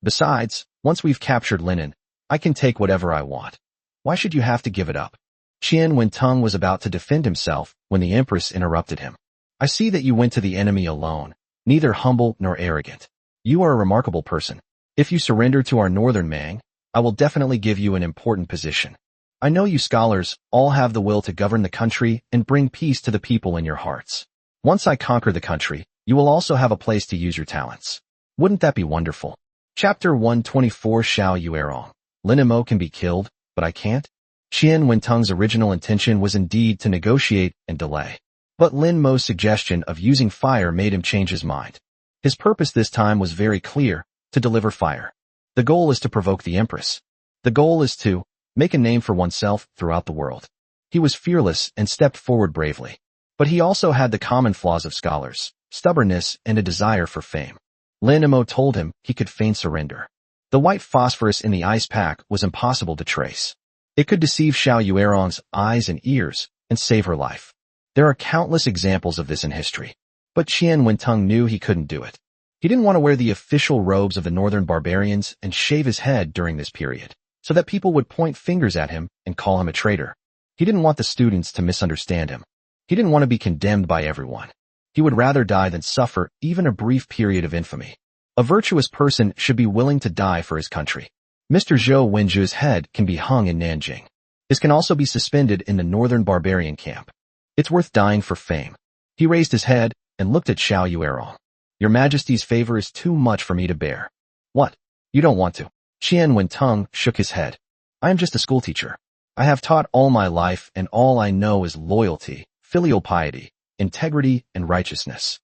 Besides, once we've captured Linen, I can take whatever I want. Why should you have to give it up? Qian Wentung was about to defend himself when the Empress interrupted him. I see that you went to the enemy alone, neither humble nor arrogant. You are a remarkable person. If you surrender to our northern Mang, I will definitely give you an important position. I know you scholars all have the will to govern the country and bring peace to the people in your hearts. Once I conquer the country, you will also have a place to use your talents. Wouldn't that be wonderful? Chapter 124 Xiao Yuerong. Lin Mo can be killed, but I can't? Qian Wentung's original intention was indeed to negotiate and delay. But Lin Mo's suggestion of using fire made him change his mind. His purpose this time was very clear, to deliver fire. The goal is to provoke the Empress. The goal is to make a name for oneself throughout the world. He was fearless and stepped forward bravely. But he also had the common flaws of scholars, stubbornness and a desire for fame. Lin Mo told him he could feign surrender. The white phosphorus in the ice pack was impossible to trace. It could deceive Xiao Yuerong's eyes and ears and save her life. There are countless examples of this in history. But Qian Wentung knew he couldn't do it. He didn't want to wear the official robes of the northern barbarians and shave his head during this period, so that people would point fingers at him and call him a traitor. He didn't want the students to misunderstand him. He didn't want to be condemned by everyone. He would rather die than suffer even a brief period of infamy. A virtuous person should be willing to die for his country. Mr. Zhou Wenju's head can be hung in Nanjing. This can also be suspended in the northern barbarian camp. It's worth dying for fame. He raised his head and looked at Xiao Yuerong. Your Majesty's favor is too much for me to bear. What? You don't want to? Qian Wentung shook his head. I am just a schoolteacher. I have taught all my life and all I know is loyalty, filial piety, integrity, and righteousness.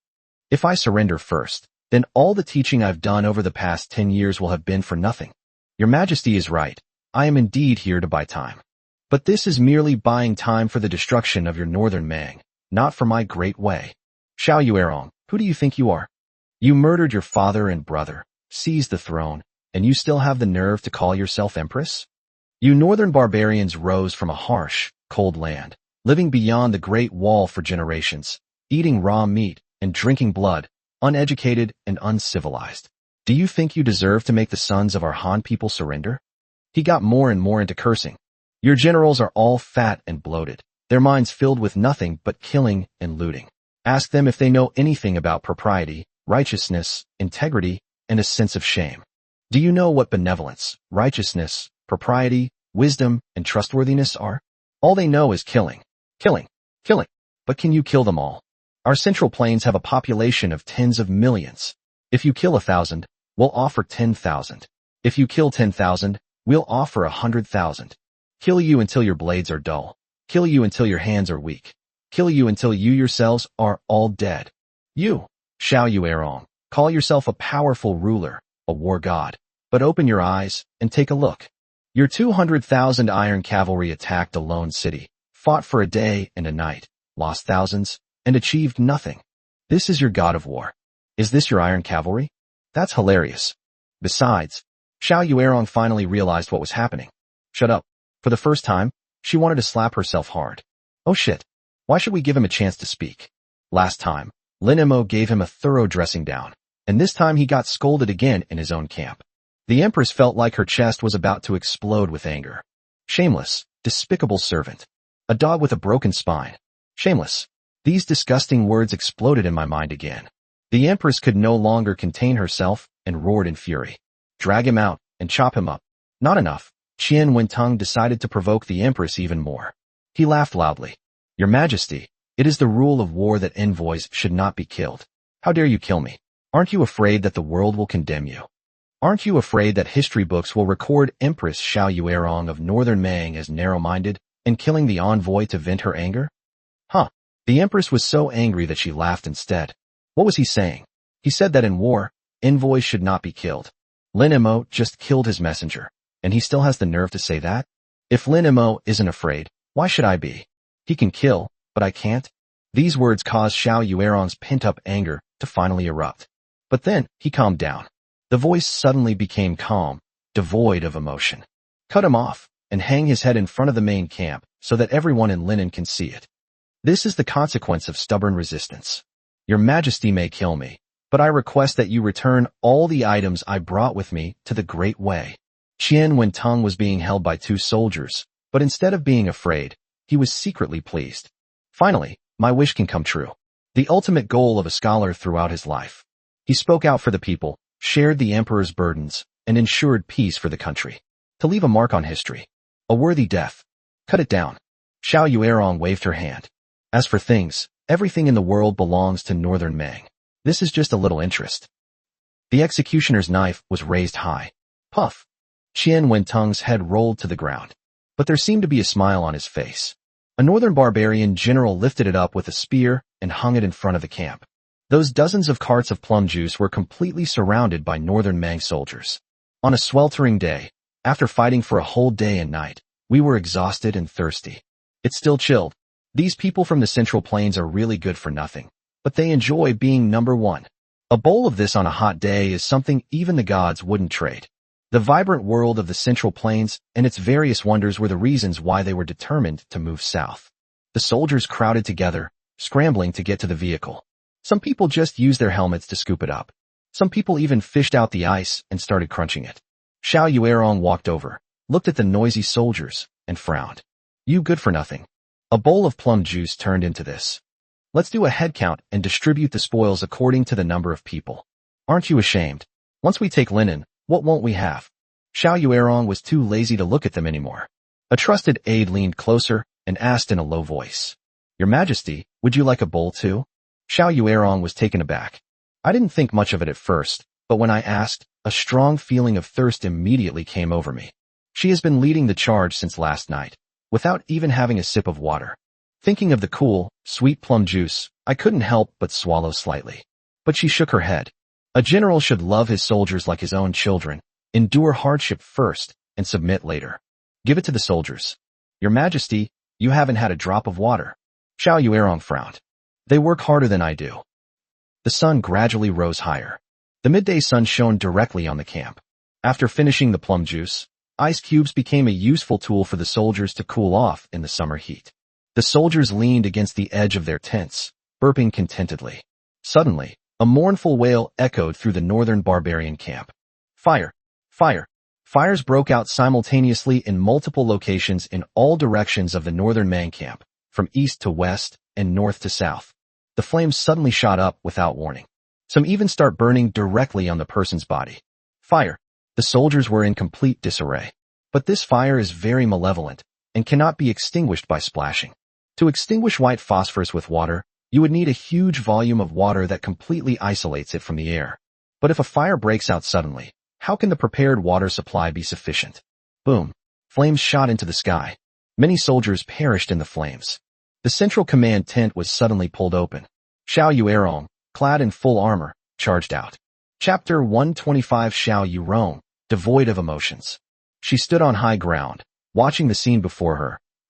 If I surrender first, then all the teaching I've done over the past 10 years will have been for nothing. Your Majesty is right. I am indeed here to buy time. But this is merely buying time for the destruction of your northern Mang, not for my great way. Xiao Yuerong, who do you think you are? You murdered your father and brother, seized the throne, and you still have the nerve to call yourself Empress? You northern barbarians rose from a harsh, cold land, living beyond the Great Wall for generations, eating raw meat and drinking blood, uneducated and uncivilized. Do you think you deserve to make the sons of our Han people surrender? He got more and more into cursing. Your generals are all fat and bloated, their minds filled with nothing but killing and looting. Ask them if they know anything about propriety, righteousness, integrity, and a sense of shame. Do you know what benevolence, righteousness, propriety, wisdom, and trustworthiness are? All they know is killing, killing, killing. But can you kill them all? Our Central Plains have a population of tens of millions. If you kill 1,000, we'll offer 10,000. If you kill 10,000, we'll offer 100,000. Kill you until your blades are dull. Kill you until your hands are weak. Kill you until you yourselves are all dead. You, Xiao Yuerong, call yourself a powerful ruler, a war god. But open your eyes and take a look. Your 200,000 iron cavalry attacked a lone city, fought for a day and a night, lost thousands, and achieved nothing. This is your god of war. Is this your iron cavalry? That's hilarious. Besides, Xiao Yuerong finally realized what was happening. Shut up. For the first time, she wanted to slap herself hard. Oh shit. Why should we give him a chance to speak? Last time, Lin Mo gave him a thorough dressing down, and this time he got scolded again in his own camp. The Empress felt like her chest was about to explode with anger. Shameless, despicable servant. A dog with a broken spine. Shameless. These disgusting words exploded in my mind again. The Empress could no longer contain herself and roared in fury. Drag him out and chop him up. Not enough. Qian Wentung decided to provoke the Empress even more. He laughed loudly. Your Majesty, it is the rule of war that envoys should not be killed. How dare you kill me? Aren't you afraid that the world will condemn you? Aren't you afraid that history books will record Empress Xiao Yuerong of Northern Mang as narrow-minded and killing the envoy to vent her anger? Huh. The Empress was so angry that she laughed instead. What was he saying? He said that in war, envoys should not be killed. Lin Mo just killed his messenger, and he still has the nerve to say that? If Lin Mo isn't afraid, why should I be? He can kill, but I can't. These words caused Xiao Yuerong's pent-up anger to finally erupt. But then, he calmed down. The voice suddenly became calm, devoid of emotion. Cut him off, and hang his head in front of the main camp, so that everyone in Linen can see it. This is the consequence of stubborn resistance. Your Majesty may kill me, but I request that you return all the items I brought with me to the Great Way. Qian Wentong was being held by 2 soldiers, but instead of being afraid, he was secretly pleased. Finally, my wish can come true. The ultimate goal of a scholar throughout his life. He spoke out for the people, shared the emperor's burdens, and ensured peace for the country. To leave a mark on history. A worthy death. Cut it down. Xiao Yuerong waved her hand. As for things, everything in the world belongs to Northern Mang. This is just a little interest. The executioner's knife was raised high. Puff. Qian Wentong's head rolled to the ground. But there seemed to be a smile on his face. A northern barbarian general lifted it up with a spear and hung it in front of the camp. Those dozens of carts of plum juice were completely surrounded by Northern Mang soldiers. On a sweltering day, after fighting for a whole day and night, we were exhausted and thirsty. It still chilled. These people from the Central Plains are really good for nothing, but they enjoy being number one. A bowl of this on a hot day is something even the gods wouldn't trade. The vibrant world of the Central Plains and its various wonders were the reasons why they were determined to move south. The soldiers crowded together, scrambling to get to the vehicle. Some people just used their helmets to scoop it up. Some people even fished out the ice and started crunching it. Xiao Yuerong walked over, looked at the noisy soldiers, and frowned. You good for nothing. A bowl of plum juice turned into this. Let's do a head count and distribute the spoils according to the number of people. Aren't you ashamed? Once we take linen, what won't we have? Xiao Yuerong was too lazy to look at them anymore. A trusted aide leaned closer and asked in a low voice. Your Majesty, would you like a bowl too? Xiao Yuerong was taken aback. I didn't think much of it at first, but when I asked, a strong feeling of thirst immediately came over me. She has been leading the charge since last night, without even having a sip of water. Thinking of the cool, sweet plum juice, I couldn't help but swallow slightly. But she shook her head. A general should love his soldiers like his own children, endure hardship first, and submit later. Give it to the soldiers. Your Majesty, you haven't had a drop of water. Xiao Yuerong frowned. They work harder than I do. The sun gradually rose higher. The midday sun shone directly on the camp. After finishing the plum juice, ice cubes became a useful tool for the soldiers to cool off in the summer heat. The soldiers leaned against the edge of their tents, burping contentedly. Suddenly, a mournful wail echoed through the northern barbarian camp. Fire! Fire! Fires broke out simultaneously in multiple locations in all directions of the northern Mang camp, from east to west and north to south. The flames suddenly shot up without warning. Some even start burning directly on the person's body. Fire! The soldiers were in complete disarray. But this fire is very malevolent and cannot be extinguished by splashing. To extinguish white phosphorus with water, you would need a huge volume of water that completely isolates it from the air. But if a fire breaks out suddenly, how can the prepared water supply be sufficient? Boom! Flames shot into the sky. Many soldiers perished in the flames. The central command tent was suddenly pulled open. Xiao Yuerong, clad in full armor, charged out. Chapter 125. Xiao Yuerong, devoid of emotions. She stood on high ground, watching the scene before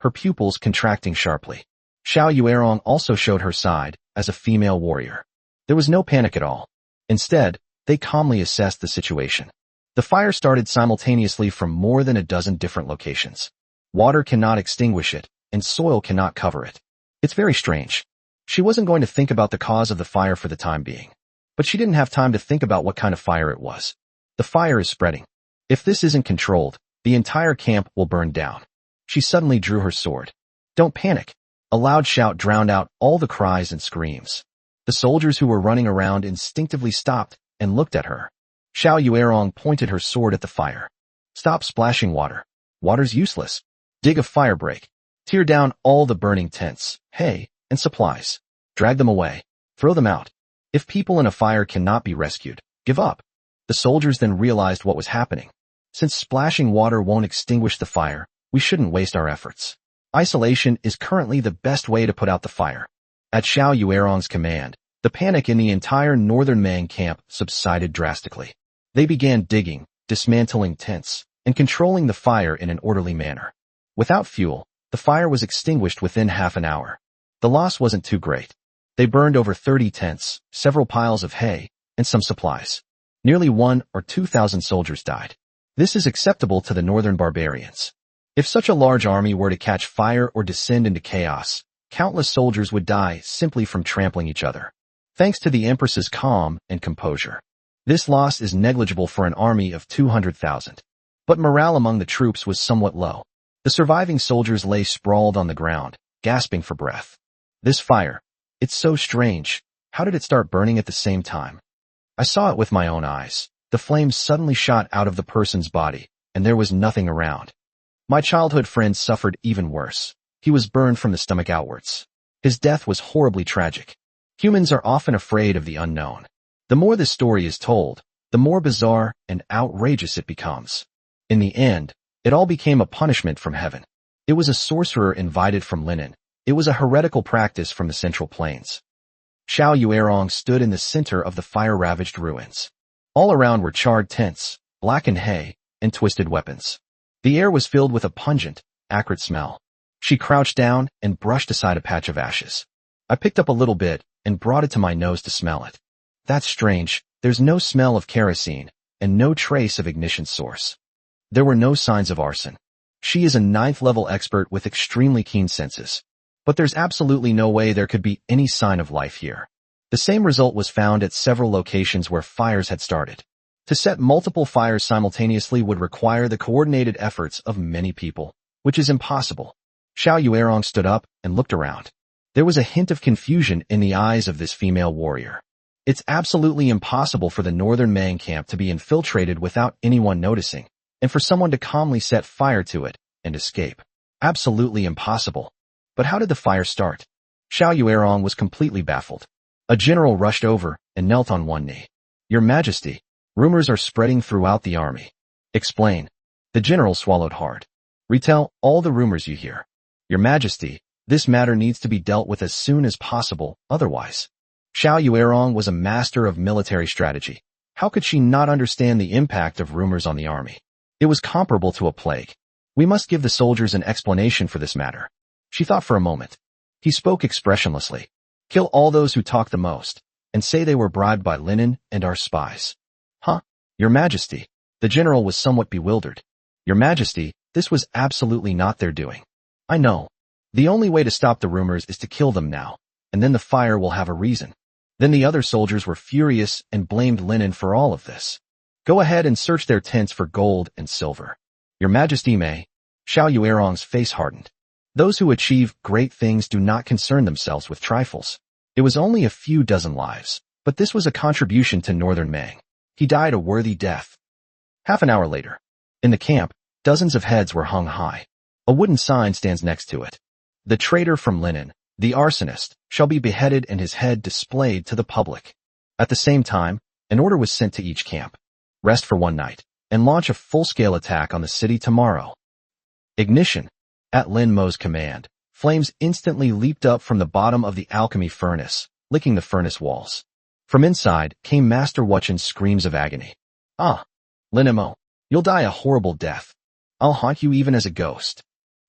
her pupils contracting sharply. Xiao Yuerong also showed her side as a female warrior. There was no panic at all. Instead, they calmly assessed the situation. The fire started simultaneously from more than a dozen different locations. Water cannot extinguish it, and soil cannot cover it. It's very strange. She wasn't going to think about the cause of the fire for the time being. But she didn't have time to think about what kind of fire it was. The fire is spreading. If this isn't controlled, the entire camp will burn down. She suddenly drew her sword. Don't panic. A loud shout drowned out all the cries and screams. The soldiers who were running around instinctively stopped and looked at her. Xiao Yuerong pointed her sword at the fire. Stop splashing water. Water's useless. Dig a fire break. Tear down all the burning tents, hay, and supplies. Drag them away. Throw them out. If people in a fire cannot be rescued, give up. The soldiers then realized what was happening. Since splashing water won't extinguish the fire, we shouldn't waste our efforts. Isolation is currently the best way to put out the fire. At Xiao Yuerong's command, the panic in the entire northern Mang camp subsided drastically. They began digging, dismantling tents, and controlling the fire in an orderly manner. Without fuel, the fire was extinguished within half an hour. The loss wasn't too great. They burned over 30 tents, several piles of hay, and some supplies. Nearly 1,000 or 2,000 soldiers died. This is acceptable to the northern barbarians. If such a large army were to catch fire or descend into chaos, countless soldiers would die simply from trampling each other. thanks to the Empress's calm and composure. This loss is negligible for an army of 200,000. But morale among the troops was somewhat low. The surviving soldiers lay sprawled on the ground, gasping for breath. This fire, it's so strange. How did it start burning at the same time? I saw it with my own eyes. The flames suddenly shot out of the person's body, and there was nothing around. My childhood friend suffered even worse. He was burned from the stomach outwards. His death was horribly tragic. Humans are often afraid of the unknown. The more this story is told, the more bizarre and outrageous it becomes. In the end, it all became a punishment from heaven. It was a sorcerer invited from Linen. It was a heretical practice from the Central Plains. Xiao Yuerong stood in the center of the fire-ravaged ruins. All around were charred tents, blackened hay, and twisted weapons. The air was filled with a pungent, acrid smell. She crouched down and brushed aside a patch of ashes. I picked up a little bit and brought it to my nose to smell it. That's strange. There's no smell of kerosene and no trace of ignition source. There were no signs of arson. She is a 9th-level expert with extremely keen senses. But there's absolutely no way there could be any sign of life here. The same result was found at several locations where fires had started. To set multiple fires simultaneously would require the coordinated efforts of many people, which is impossible. Xiao Yuerong stood up and looked around. There was a hint of confusion in the eyes of this female warrior. It's absolutely impossible for the northern Mang camp to be infiltrated without anyone noticing, and for someone to calmly set fire to it and escape. Absolutely impossible. But how did the fire start? Xiao Yuerong was completely baffled. A general rushed over and knelt on one knee. Your Majesty, rumors are spreading throughout the army. Explain. The general swallowed hard. Retell all the rumors you hear. Your Majesty, this matter needs to be dealt with as soon as possible, otherwise. Xiao Yuerong was a master of military strategy. How could she not understand the impact of rumors on the army? It was comparable to a plague. We must give the soldiers an explanation for this matter. She thought for a moment. He spoke expressionlessly. Kill all those who talk the most, and say they were bribed by Linen and our spies. Huh? Your Majesty. The general was somewhat bewildered. Your Majesty, this was absolutely not their doing. I know. The only way to stop the rumors is to kill them now, and then the fire will have a reason. Then the other soldiers were furious and blamed Linen for all of this. Go ahead and search their tents for gold and silver. Your Majesty may. Xiao Yuerong's face hardened. Those who achieve great things do not concern themselves with trifles. It was only a few dozen lives, but this was a contribution to Northern Mang. He died a worthy death. Half an hour later. In the camp, dozens of heads were hung high. A wooden sign stands next to it. The traitor from Linen, the arsonist, shall be beheaded and his head displayed to the public. At the same time, an order was sent to each camp. Rest for one night, and launch a full-scale attack on the city tomorrow. Ignition. At Lin Mo's command, flames instantly leaped up from the bottom of the alchemy furnace, licking the furnace walls. From inside came Master Wuchen's screams of agony. Ah! Lin Mo, you'll die a horrible death. I'll haunt you even as a ghost.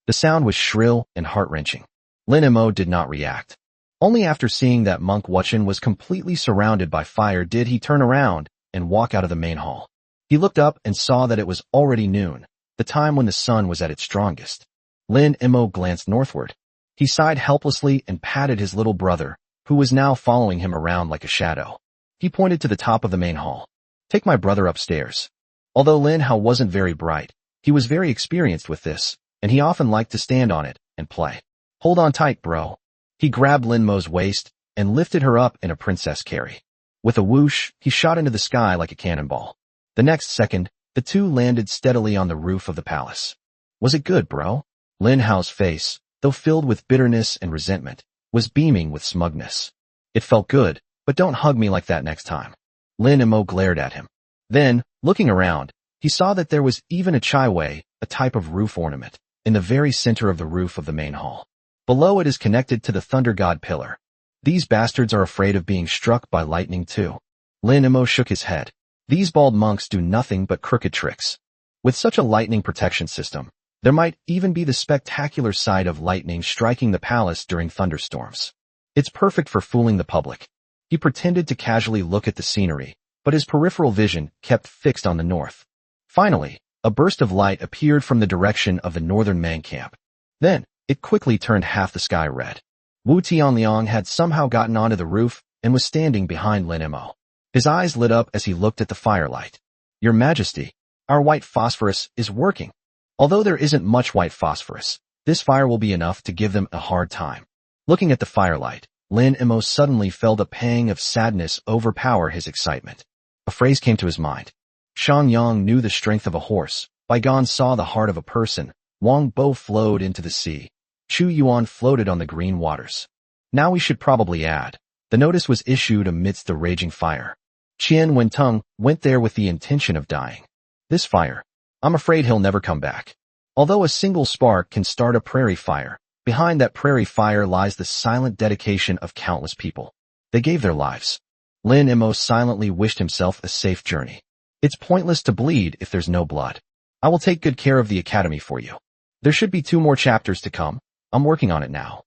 The sound was shrill and heart-wrenching. Lin Mo did not react. Only after seeing that Monk Wuchen was completely surrounded by fire did he turn around and walk out of the main hall. He looked up and saw that it was already noon, the time when the sun was at its strongest. Lin Mo glanced northward. He sighed helplessly and patted his little brother, who was now following him around like a shadow. He pointed to the top of the main hall. Take my brother upstairs. Although Lin Hao wasn't very bright, he was very experienced with this, and he often liked to stand on it and play. Hold on tight, bro. He grabbed Lin Mo's waist and lifted her up in a princess carry. With a whoosh, he shot into the sky like a cannonball. The next second, the two landed steadily on the roof of the palace. Was it good, bro? Lin Hao's face, though filled with bitterness and resentment, was beaming with smugness. It felt good, but don't hug me like that next time. Lin Mo glared at him. Then, looking around, he saw that there was even a chaiwei, a type of roof ornament, in the very center of the roof of the main hall. Below it is connected to the thunder god pillar. These bastards are afraid of being struck by lightning too. Lin Mo shook his head. These bald monks do nothing but crooked tricks. With such a lightning protection system, there might even be the spectacular sight of lightning striking the palace during thunderstorms. It's perfect for fooling the public. He pretended to casually look at the scenery, but his peripheral vision kept fixed on the north. Finally, a burst of light appeared from the direction of the northern Mang camp. Then, it quickly turned half the sky red. Wu Tianliang had somehow gotten onto the roof and was standing behind Lin Mo. His eyes lit up as he looked at the firelight. Your Majesty, our white phosphorus is working. Although there isn't much white phosphorus, this fire will be enough to give them a hard time. Looking at the firelight, Lin Mo suddenly felt a pang of sadness overpower his excitement. A phrase came to his mind. Shang Yang knew the strength of a horse. Bai Gan saw the heart of a person. Wang Bo flowed into the sea. Chu Yuan floated on the green waters. Now we should probably add. The notice was issued amidst the raging fire. Qian Wentung went there with the intention of dying. This fire. I'm afraid he'll never come back. Although a single spark can start a prairie fire, behind that prairie fire lies the silent dedication of countless people. They gave their lives. Lin Mo silently wished himself a safe journey. It's pointless to bleed if there's no blood. I will take good care of the academy for you. There should be 2 more chapters to come. I'm working on it now.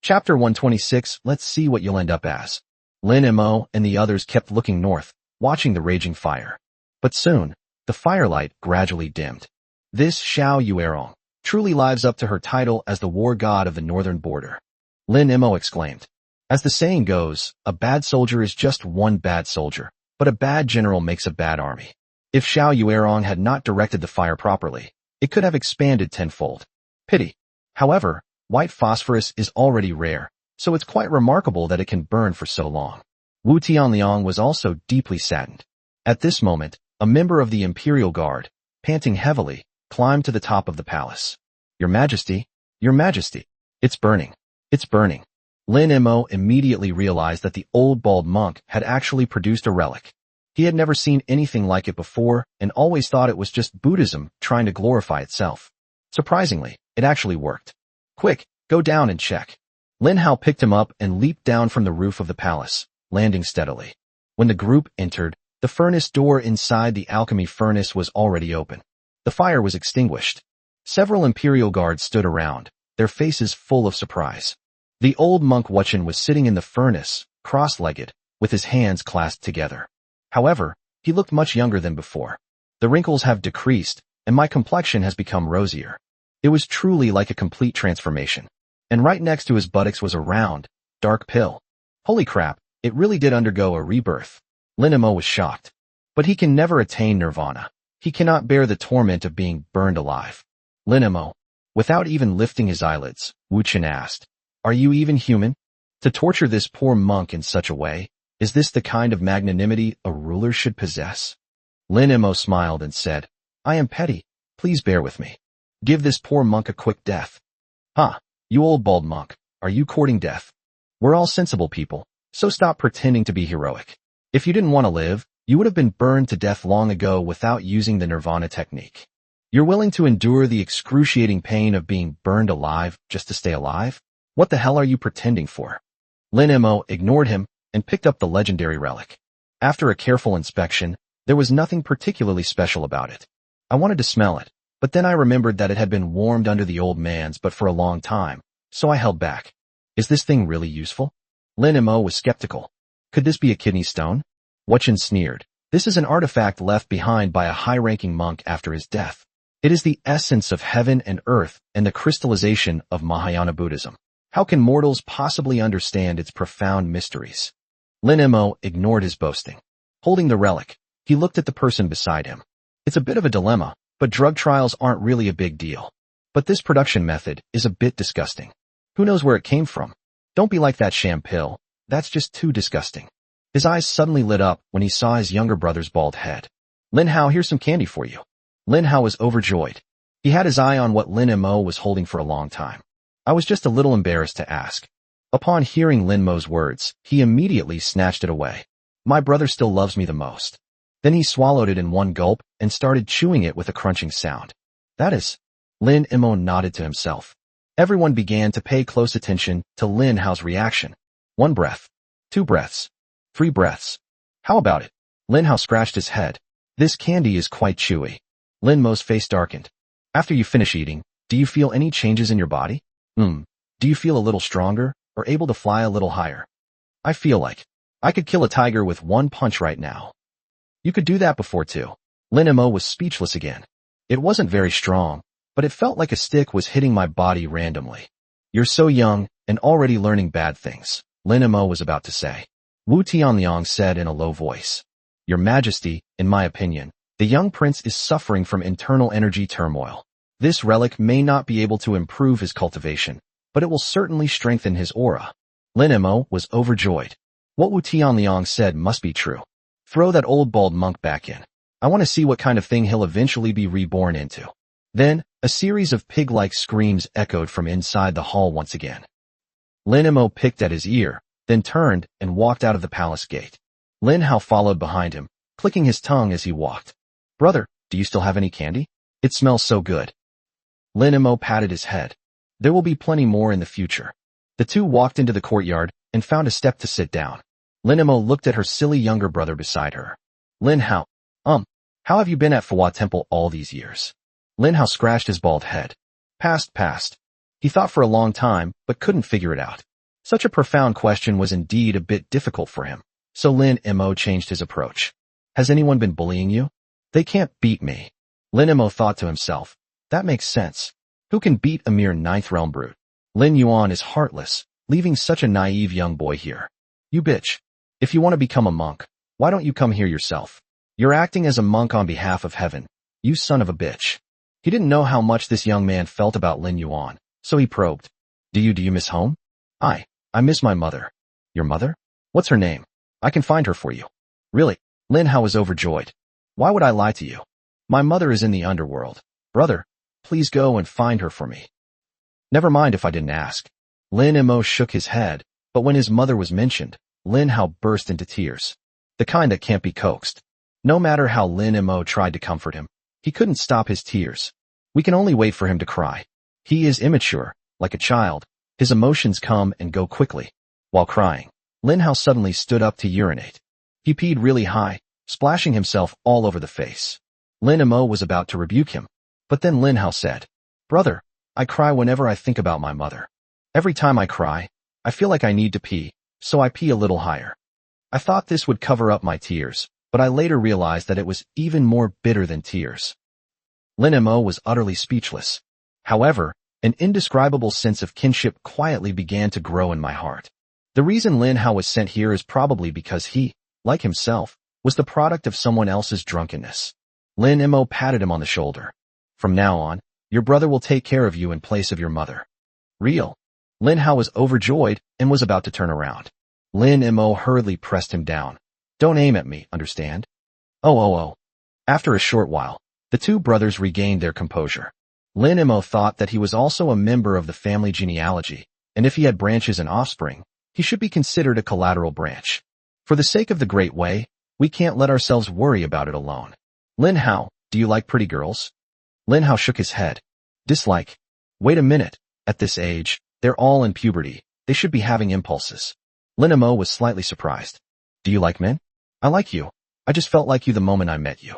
Chapter 126, let's see what you'll end up as. Lin Mo and the others kept looking north, watching the raging fire. But soon, the firelight gradually dimmed. This Xiao Yuerong truly lives up to her title as the war god of the northern border. Lin Mo exclaimed. As the saying goes, a bad soldier is just one bad soldier, but a bad general makes a bad army. If Xiao Yuerong had not directed the fire properly, it could have expanded tenfold. Pity. However, white phosphorus is already rare, so it's quite remarkable that it can burn for so long. Wu Tianliang was also deeply saddened. At this moment, a member of the Imperial Guard, panting heavily, climbed to the top of the palace. Your Majesty, Your Majesty, it's burning. It's burning. Lin Mo immediately realized that the old bald monk had actually produced a relic. He had never seen anything like it before and always thought it was just Buddhism trying to glorify itself. Surprisingly, it actually worked. Quick, go down and check. Lin Hao picked him up and leaped down from the roof of the palace, landing steadily. When the group entered, the furnace door inside the alchemy furnace was already open. The fire was extinguished. Several Imperial guards stood around, their faces full of surprise. The old monk Wuchen was sitting in the furnace, cross-legged, with his hands clasped together. However, he looked much younger than before. The wrinkles have decreased, and my complexion has become rosier. It was truly like a complete transformation. And right next to his buttocks was a round, dark pill. Holy crap, it really did undergo a rebirth. Lin Mo was shocked. But he can never attain nirvana. He cannot bear the torment of being burned alive. Lin Mo, without even lifting his eyelids, Wu Chen asked, are you even human? To torture this poor monk in such a way, is this the kind of magnanimity a ruler should possess? Lin Mo smiled and said, I am petty, please bear with me. Give this poor monk a quick death. Ha, you old bald monk, are you courting death? We're all sensible people, so stop pretending to be heroic. If you didn't want to live, you would have been burned to death long ago without using the nirvana technique. You're willing to endure the excruciating pain of being burned alive just to stay alive? What the hell are you pretending for? Lin Mo ignored him and picked up the legendary relic. After a careful inspection, there was nothing particularly special about it. I wanted to smell it, but then I remembered that it had been warmed under the old man's but for a long time, so I held back. Is this thing really useful? Lin Mo was skeptical. Could this be a kidney stone? Wuchen sneered. This is an artifact left behind by a high-ranking monk after his death. It is the essence of heaven and earth and the crystallization of Mahayana Buddhism. How can mortals possibly understand its profound mysteries? Lin Mo ignored his boasting. Holding the relic, he looked at the person beside him. It's a bit of a dilemma, but drug trials aren't really a big deal. But this production method is a bit disgusting. Who knows where it came from? Don't be like that sham pill. That's just too disgusting. His eyes suddenly lit up when he saw his younger brother's bald head. Lin Hao, here's some candy for you. Lin Hao was overjoyed. He had his eye on what Lin Mo was holding for a long time. I was just a little embarrassed to ask. Upon hearing Lin Mo's words, he immediately snatched it away. My brother still loves me the most. Then he swallowed it in one gulp and started chewing it with a crunching sound. That is. Lin Mo nodded to himself. Everyone began to pay close attention to Lin Hao's reaction. 1 breath. 2 breaths. 3 breaths. How about it? Lin Hao scratched his head. This candy is quite chewy. Lin Mo's face darkened. After you finish eating, do you feel any changes in your body? Do you feel a little stronger or able to fly a little higher? I feel like I could kill a tiger with 1 punch right now. You could do that before too. Lin Mo was speechless again. It wasn't very strong, but it felt like a stick was hitting my body randomly. You're so young and already learning bad things, Lin Mo was about to say. Wu Tianliang said in a low voice. Your Majesty, in my opinion, the young prince is suffering from internal energy turmoil. This relic may not be able to improve his cultivation, but it will certainly strengthen his aura. Lin Mo was overjoyed. What Wu Tianliang said must be true. Throw that old bald monk back in. I want to see what kind of thing he'll eventually be reborn into. Then, a series of pig-like screams echoed from inside the hall once again. Lin Mo picked at his ear, then turned and walked out of the palace gate. Lin Hao followed behind him, clicking his tongue as he walked. Brother, do you still have any candy? It smells so good. Lin Mo patted his head. There will be plenty more in the future. The two walked into the courtyard and found a step to sit down. Lin Mo looked at her silly younger brother beside her. Lin Hao, how have you been at Fuwa Temple all these years? Lin Hao scratched his bald head. Past. He thought for a long time, but couldn't figure it out. Such a profound question was indeed a bit difficult for him, so Lin Mo changed his approach. Has anyone been bullying you? They can't beat me. Lin Mo thought to himself. That makes sense. Who can beat a mere ninth realm brute? Lin Yuan is heartless, leaving such a naive young boy here. You bitch. If you want to become a monk, why don't you come here yourself? You're acting as a monk on behalf of heaven. You son of a bitch. He didn't know how much this young man felt about Lin Yuan, so he probed. Do you miss home? I miss my mother. Your mother? What's her name? I can find her for you. Really? Lin Hao was overjoyed. Why would I lie to you? My mother is in the underworld. Brother, please go and find her for me. Never mind if I didn't ask. Lin Mo shook his head, but when his mother was mentioned, Lin Hao burst into tears. The kind that can't be coaxed. No matter how Lin Mo tried to comfort him, he couldn't stop his tears. We can only wait for him to cry. He is immature, like a child. His emotions come and go quickly. While crying, Lin Hao suddenly stood up to urinate. He peed really high, splashing himself all over the face. Lin Mo was about to rebuke him, but then Lin Hao said, Brother, I cry whenever I think about my mother. Every time I cry, I feel like I need to pee, so I pee a little higher. I thought this would cover up my tears, but I later realized that it was even more bitter than tears. Lin Mo was utterly speechless. However, an indescribable sense of kinship quietly began to grow in my heart. The reason Lin Hao was sent here is probably because he, like himself, was the product of someone else's drunkenness. Lin Mo patted him on the shoulder. From now on, your brother will take care of you in place of your mother. Real. Lin Hao was overjoyed and was about to turn around. Lin Mo hurriedly pressed him down. Don't aim at me, understand? Oh. After a short while, the two brothers regained their composure. Lin Mo thought that he was also a member of the family genealogy, and if he had branches and offspring, he should be considered a collateral branch. For the sake of the Great Way, we can't let ourselves worry about it alone. Lin Hao, do you like pretty girls? Lin Hao shook his head. Dislike. Wait a minute, at this age, they're all in puberty, they should be having impulses. Lin Mo was slightly surprised. Do you like men? I like you. I just felt like you the moment I met you.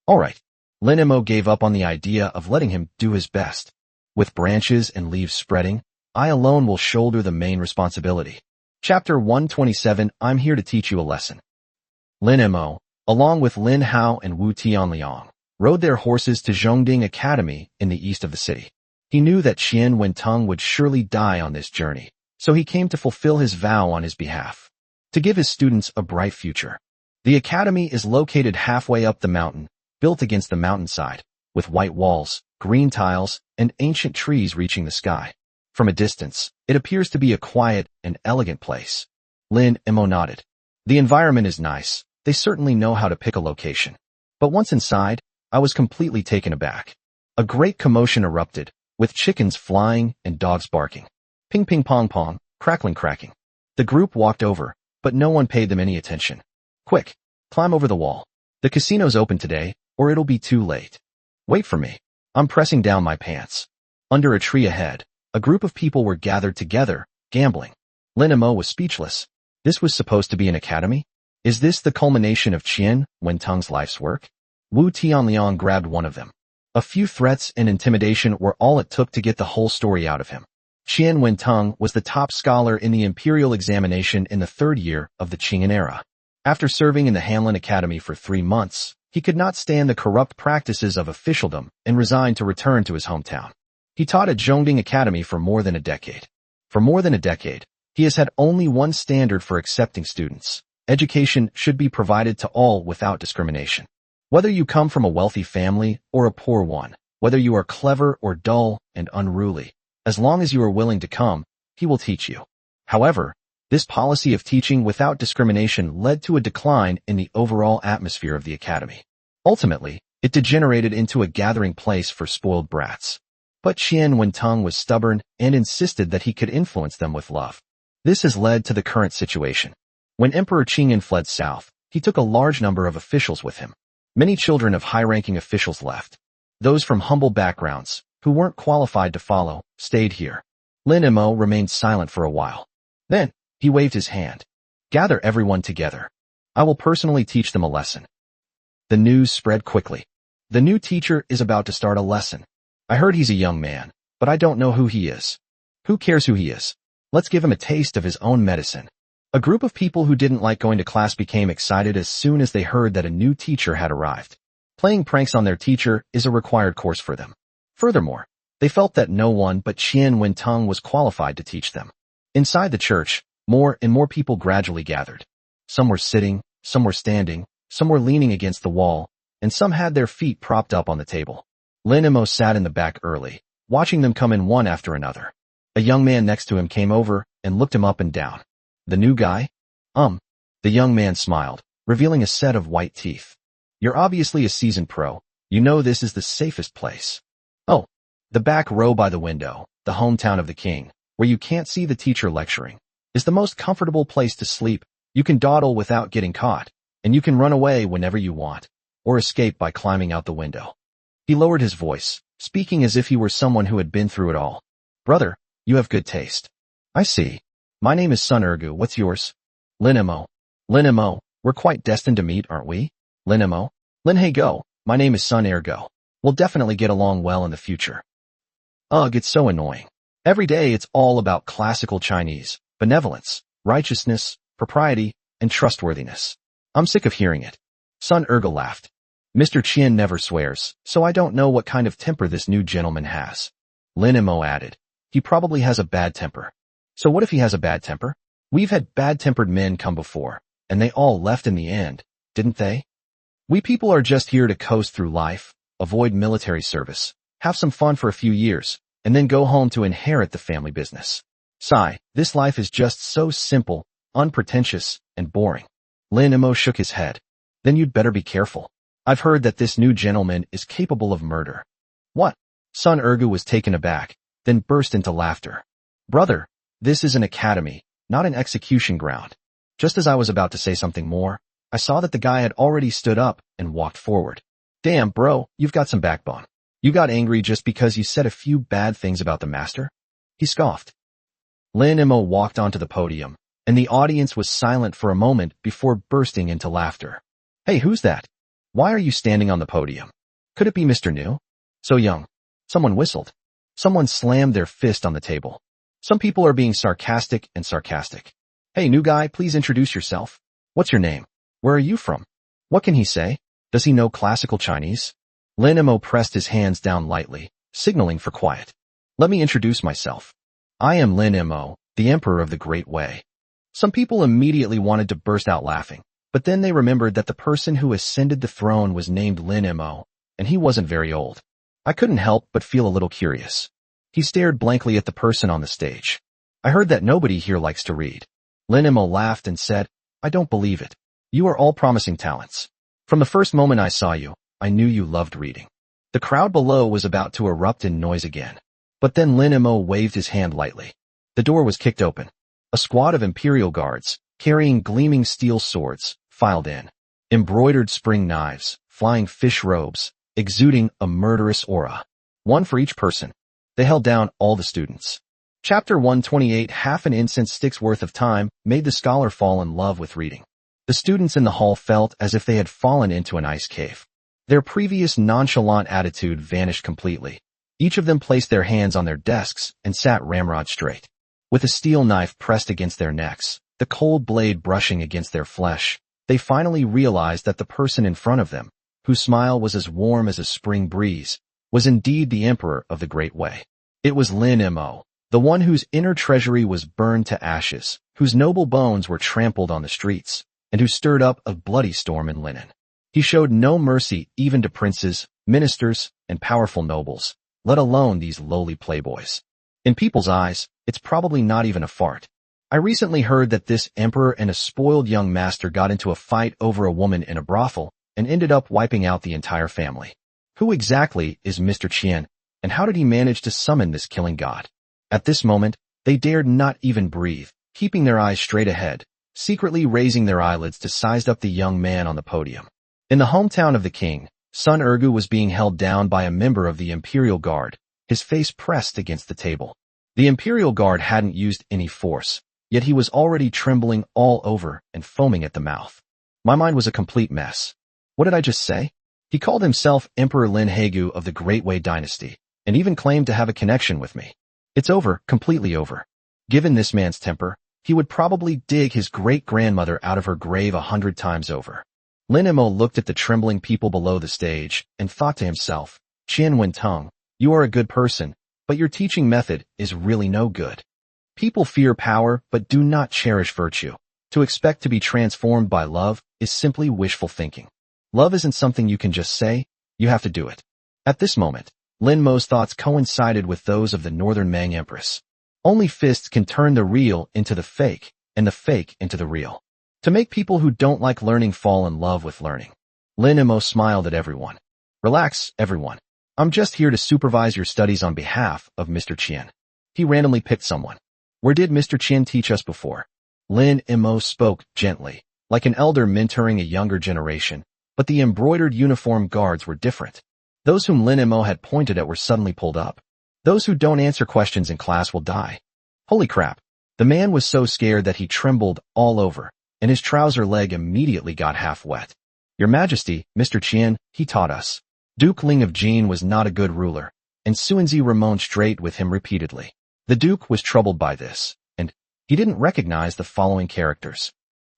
Alright. Lin Mo gave up on the idea of letting him do his best. With branches and leaves spreading, I alone will shoulder the main responsibility. Chapter 127, I'm here to teach you a lesson. Lin Mo, along with Lin Hao and Wu Tianliang, rode their horses to Zhongding Academy in the east of the city. He knew that Qian Wentong would surely die on this journey, so he came to fulfill his vow on his behalf, to give his students a bright future. The academy is located halfway up the mountain, built against the mountainside, with white walls, green tiles, and ancient trees reaching the sky. From a distance, it appears to be a quiet and elegant place. Lin Mo nodded. The environment is nice. They certainly know how to pick a location. But once inside, I was completely taken aback. A great commotion erupted, with chickens flying and dogs barking. Ping ping pong pong, crackling cracking. The group walked over, but no one paid them any attention. Quick, climb over the wall. The casino's open today, or it'll be too late. Wait for me. I'm pressing down my pants. Under a tree ahead, a group of people were gathered together, gambling. Lin Mo was speechless. This was supposed to be an academy? Is this the culmination of Qian Wentong's life's work? Wu Tianliang grabbed one of them. A few threats and intimidation were all it took to get the whole story out of him. Qian Wentong was the top scholar in the imperial examination in the third year of the Qing'an era. After serving in the Hanlin Academy for 3 months, he could not stand the corrupt practices of officialdom and resigned to return to his hometown. He taught at Zhongding Academy for more than a decade. For more than a decade, he has had only one standard for accepting students: Education should be provided to all without discrimination. Whether you come from a wealthy family or a poor one, whether you are clever or dull and unruly, as long as you are willing to come, he will teach you. However, this policy of teaching without discrimination led to a decline in the overall atmosphere of the academy. Ultimately, it degenerated into a gathering place for spoiled brats. But Qian Wentong was stubborn and insisted that he could influence them with love. This has led to the current situation. When Emperor Qingyan fled south, he took a large number of officials with him. Many children of high-ranking officials left. Those from humble backgrounds, who weren't qualified to follow, stayed here. Lin Mo remained silent for a while. Then, he waved his hand. Gather everyone together. I will personally teach them a lesson. The news spread quickly. The new teacher is about to start a lesson. I heard he's a young man, but I don't know who he is. Who cares who he is? Let's give him a taste of his own medicine. A group of people who didn't like going to class became excited as soon as they heard that a new teacher had arrived. Playing pranks on their teacher is a required course for them. Furthermore, they felt that no one but Qian Wentong was qualified to teach them. Inside the church, more and more people gradually gathered. Some were sitting, some were standing, some were leaning against the wall, and some had their feet propped up on the table. Lin Mo sat in the back early, watching them come in one after another. A young man next to him came over and looked him up and down. The new guy? The young man smiled, revealing a set of white teeth. You're obviously a seasoned pro. You know this is the safest place. Oh, the back row by the window, the hometown of the king, where you can't see the teacher lecturing, is the most comfortable place to sleep. You can dawdle without getting caught, and you can run away whenever you want, or escape by climbing out the window. He lowered his voice, speaking as if he were someone who had been through it all. Brother, you have good taste. I see. My name is Sun Ergu. What's yours? Lin Mo. Lin Mo, we're quite destined to meet, aren't we? Lin Mo. Lin He Go. My name is Sun Ergo. We'll definitely get along well in the future. Ugh, it's so annoying. Every day it's all about classical Chinese, benevolence, righteousness, propriety, and trustworthiness. I'm sick of hearing it. Sun Ergo laughed. Mr. Qian never swears, so I don't know what kind of temper this new gentleman has. Lin Mo added. He probably has a bad temper. So what if he has a bad temper? We've had bad-tempered men come before, and they all left in the end, didn't they? We people are just here to coast through life, avoid military service, have some fun for a few years, and then go home to inherit the family business. Sigh, this life is just so simple, unpretentious, and boring. Lin Mo shook his head. Then you'd better be careful. I've heard that this new gentleman is capable of murder. What? Sun Ergu was taken aback, then burst into laughter. Brother, this is an academy, not an execution ground. Just as I was about to say something more, I saw that the guy had already stood up and walked forward. Damn, bro, you've got some backbone. You got angry just because you said a few bad things about the master? He scoffed. Lin Mo walked onto the podium, and the audience was silent for a moment before bursting into laughter. Hey, who's that? Why are you standing on the podium? Could it be Mr. New? So young. Someone whistled. Someone slammed their fist on the table. Some people are being sarcastic and sarcastic. Hey, new guy, please introduce yourself. What's your name? Where are you from? What can he say? Does he know classical Chinese? Lin Mo pressed his hands down lightly, signaling for quiet. Let me introduce myself. I am Lin Mo, the Emperor of the Great Wei. Some people immediately wanted to burst out laughing, but then they remembered that the person who ascended the throne was named Lin Mo, and he wasn't very old. I couldn't help but feel a little curious. He stared blankly at the person on the stage. I heard that nobody here likes to read. Lin Mo laughed and said, I don't believe it. You are all promising talents. From the first moment I saw you, I knew you loved reading. The crowd below was about to erupt in noise again. But then Lin Mo waved his hand lightly. The door was kicked open. A squad of imperial guards, carrying gleaming steel swords, filed in. Embroidered spring knives, flying fish robes, exuding a murderous aura. One for each person. They held down all the students. Chapter 128. Half an incense stick's worth of time made the scholar fall in love with reading. The students in the hall felt as if they had fallen into an ice cave. Their previous nonchalant attitude vanished completely. Each of them placed their hands on their desks and sat ramrod straight. With a steel knife pressed against their necks, the cold blade brushing against their flesh, they finally realized that the person in front of them, whose smile was as warm as a spring breeze, was indeed the Emperor of the Great Wei. It was Lin Mo, the one whose inner treasury was burned to ashes, whose noble bones were trampled on the streets, and who stirred up a bloody storm in Linen. He showed no mercy even to princes, ministers, and powerful nobles, let alone these lowly playboys. In people's eyes, it's probably not even a fart. I recently heard that this emperor and a spoiled young master got into a fight over a woman in a brothel and ended up wiping out the entire family. Who exactly is Mr. Qian, and how did he manage to summon this killing god? At this moment, they dared not even breathe, keeping their eyes straight ahead, secretly raising their eyelids to size up the young man on the podium. In the hometown of the king, Sun Ergu was being held down by a member of the Imperial Guard, his face pressed against the table. The Imperial Guard hadn't used any force, yet he was already trembling all over and foaming at the mouth. My mind was a complete mess. What did I just say? He called himself Emperor Lin Hegu of the Great Wei dynasty, and even claimed to have a connection with me. It's over, completely over. Given this man's temper, he would probably dig his great-grandmother out of her grave 100 times over. Lin Mo looked at the trembling people below the stage and thought to himself, Qian Wentong, you are a good person, but your teaching method is really no good. People fear power but do not cherish virtue. To expect to be transformed by love is simply wishful thinking. Love isn't something you can just say, you have to do it. At this moment, Lin Mo's thoughts coincided with those of the Northern Mang Empress. Only fists can turn the real into the fake, and the fake into the real. To make people who don't like learning fall in love with learning. Lin Mo smiled at everyone. Relax, everyone. I'm just here to supervise your studies on behalf of Mr. Qian. He randomly picked someone. Where did Mr. Qian teach us before? Lin Mo spoke gently, like an elder mentoring a younger generation, but the embroidered uniformed guards were different. Those whom Lin Mo had pointed at were suddenly pulled up. Those who don't answer questions in class will die. Holy crap. The man was so scared that he trembled all over, and his trouser leg immediately got half wet. Your Majesty, Mr. Qian, he taught us. Duke Ling of Jin was not a good ruler, and Suanzi remonstrated with him repeatedly. The Duke was troubled by this, and he didn't recognize the following characters.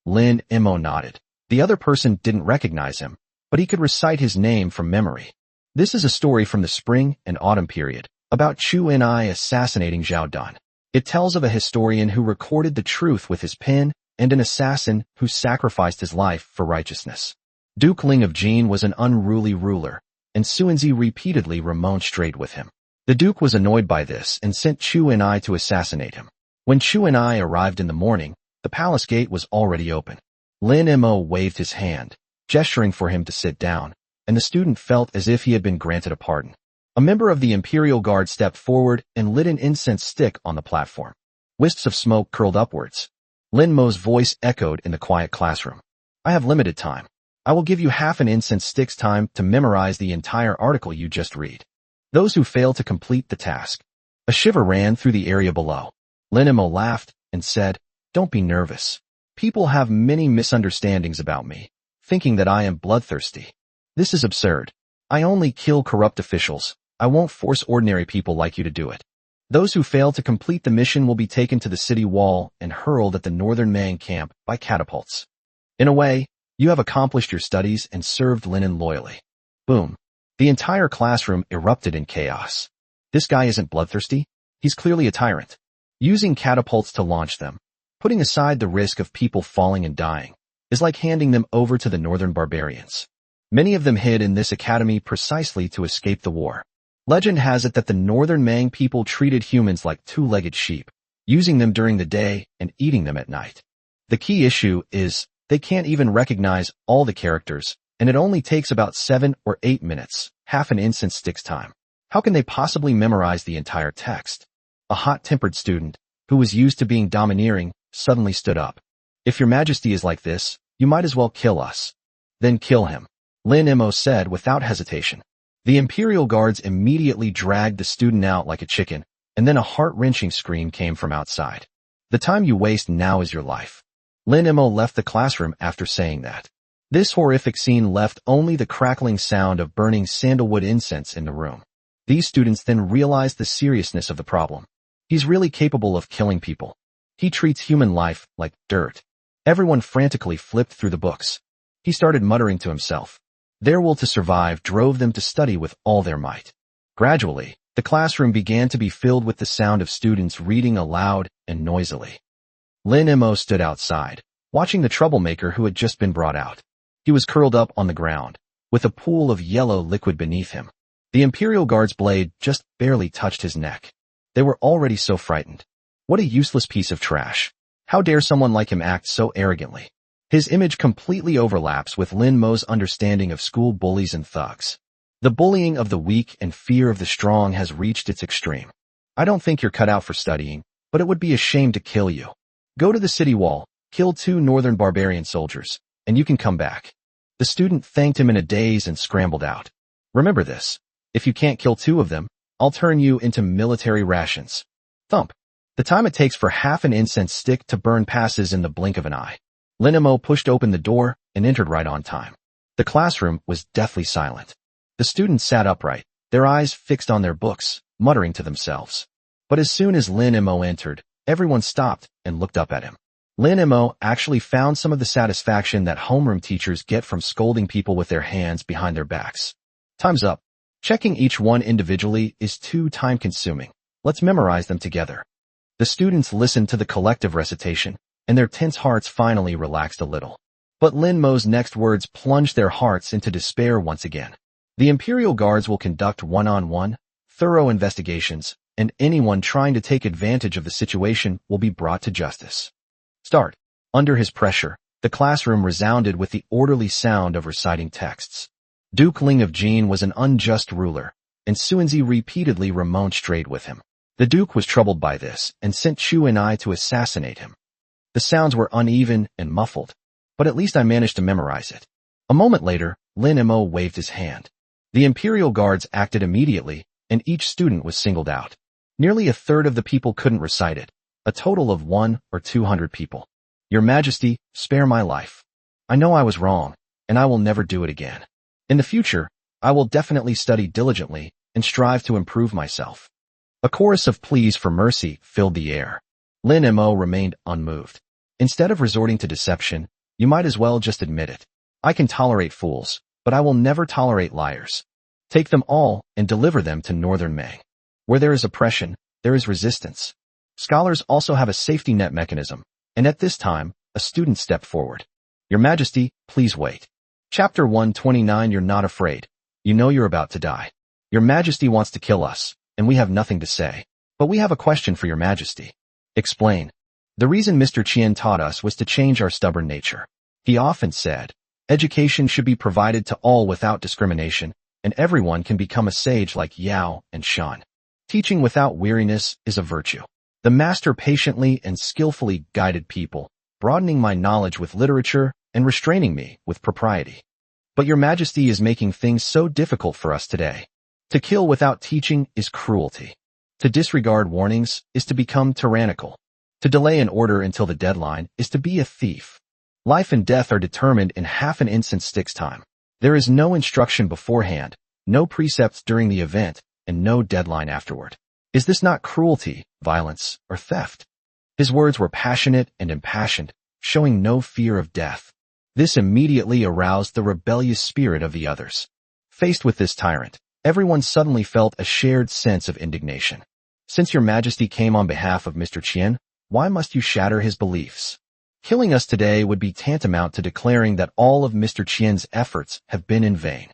Lin Mo nodded. The other person didn't recognize him, but he could recite his name from memory. This is a story from the spring and autumn period, about Chu Enai assassinating Zhao Dan. It tells of a historian who recorded the truth with his pen and an assassin who sacrificed his life for righteousness. Duke Ling of Jin was an unruly ruler, and Suanzi repeatedly remonstrated with him. The Duke was annoyed by this and sent Chu Enai to assassinate him. When Chu Enai arrived in the morning, the palace gate was already open. Lin Mo waved his hand, gesturing for him to sit down, and the student felt as if he had been granted a pardon. A member of the Imperial Guard stepped forward and lit an incense stick on the platform. Wisps of smoke curled upwards. Lin Mo's voice echoed in the quiet classroom. I have limited time. I will give you half an incense stick's time to memorize the entire article you just read. Those who fail to complete the task. A shiver ran through the area below. Lin Mo laughed and said, Don't be nervous. People have many misunderstandings about me, thinking that I am bloodthirsty. This is absurd. I only kill corrupt officials. I won't force ordinary people like you to do it. Those who fail to complete the mission will be taken to the city wall and hurled at the Northern Mang camp by catapults. In a way, you have accomplished your studies and served Linen loyally. Boom. The entire classroom erupted in chaos. This guy isn't bloodthirsty. He's clearly a tyrant. Using catapults to launch them, putting aside the risk of people falling and dying, is like handing them over to the northern barbarians. Many of them hid in this academy precisely to escape the war. Legend has it that the Northern Mang people treated humans like two-legged sheep, using them during the day and eating them at night. The key issue is they can't even recognize all the characters, and it only takes about 7 or 8 minutes, half an incense stick's time. How can they possibly memorize the entire text? A hot-tempered student, who was used to being domineering, suddenly stood up. If your Majesty is like this, you might as well kill us. Then kill him, Lin Mo said without hesitation. The Imperial Guards immediately dragged the student out like a chicken, and then a heart-wrenching scream came from outside. The time you waste now is your life. Lin Mo left the classroom after saying that. This horrific scene left only the crackling sound of burning sandalwood incense in the room. These students then realized the seriousness of the problem. He's really capable of killing people. He treats human life like dirt. Everyone frantically flipped through the books. He started muttering to himself. Their will to survive drove them to study with all their might. Gradually, the classroom began to be filled with the sound of students reading aloud and noisily. Lin Mo stood outside, watching the troublemaker who had just been brought out. He was curled up on the ground, with a pool of yellow liquid beneath him. The Imperial Guard's blade just barely touched his neck. They were already so frightened. What a useless piece of trash. How dare someone like him act so arrogantly? His image completely overlaps with Lin Mo's understanding of school bullies and thugs. The bullying of the weak and fear of the strong has reached its extreme. I don't think you're cut out for studying, but it would be a shame to kill you. Go to the city wall, kill 2 northern barbarian soldiers, and you can come back. The student thanked him in a daze and scrambled out. Remember this. If you can't kill 2 of them, I'll turn you into military rations. Thump. The time it takes for half an incense stick to burn passes in the blink of an eye. Lin Mo pushed open the door and entered right on time. The classroom was deathly silent. The students sat upright, their eyes fixed on their books, muttering to themselves. But as soon as Lin Mo entered, everyone stopped and looked up at him. Lin Mo actually found some of the satisfaction that homeroom teachers get from scolding people with their hands behind their backs. Time's up. Checking each one individually is too time-consuming. Let's memorize them together. The students listened to the collective recitation, and their tense hearts finally relaxed a little. But Lin Mo's next words plunged their hearts into despair once again. The Imperial Guards will conduct one-on-one, thorough investigations, and anyone trying to take advantage of the situation will be brought to justice. Start. Under his pressure, the classroom resounded with the orderly sound of reciting texts. Duke Ling of Jin was an unjust ruler, and Suanzi repeatedly remonstrated with him. The Duke was troubled by this and sent Chu and I to assassinate him. The sounds were uneven and muffled, but at least I managed to memorize it. A moment later, Lin Mo waved his hand. The Imperial Guards acted immediately, and each student was singled out. Nearly a third of the people couldn't recite it, a total of 100 or 200 people. Your Majesty, spare my life. I know I was wrong, and I will never do it again. In the future, I will definitely study diligently and strive to improve myself. A chorus of pleas for mercy filled the air. Lin Mo remained unmoved. Instead of resorting to deception, you might as well just admit it. I can tolerate fools, but I will never tolerate liars. Take them all and deliver them to Northern Mang. Where there is oppression, there is resistance. Scholars also have a safety net mechanism, and at this time, a student stepped forward. Your Majesty, please wait. Chapter 129. You're not afraid. You know you're about to die. Your Majesty wants to kill us, and we have nothing to say. But we have a question for Your Majesty. Explain. The reason Mr. Qian taught us was to change our stubborn nature. He often said, education should be provided to all without discrimination, and everyone can become a sage like Yao and Shan. Teaching without weariness is a virtue. The master patiently and skillfully guided people, broadening my knowledge with literature and restraining me with propriety. But Your Majesty is making things so difficult for us today. To kill without teaching is cruelty. To disregard warnings is to become tyrannical. To delay an order until the deadline is to be a thief. Life and death are determined in half an incense stick's time. There is no instruction beforehand, no precepts during the event, and no deadline afterward. Is this not cruelty, violence, or theft? His words were passionate and impassioned, showing no fear of death. This immediately aroused the rebellious spirit of the others. Faced with this tyrant, everyone suddenly felt a shared sense of indignation. Since Your Majesty came on behalf of Mr. Qian, why must you shatter his beliefs? Killing us today would be tantamount to declaring that all of Mr. Qian's efforts have been in vain.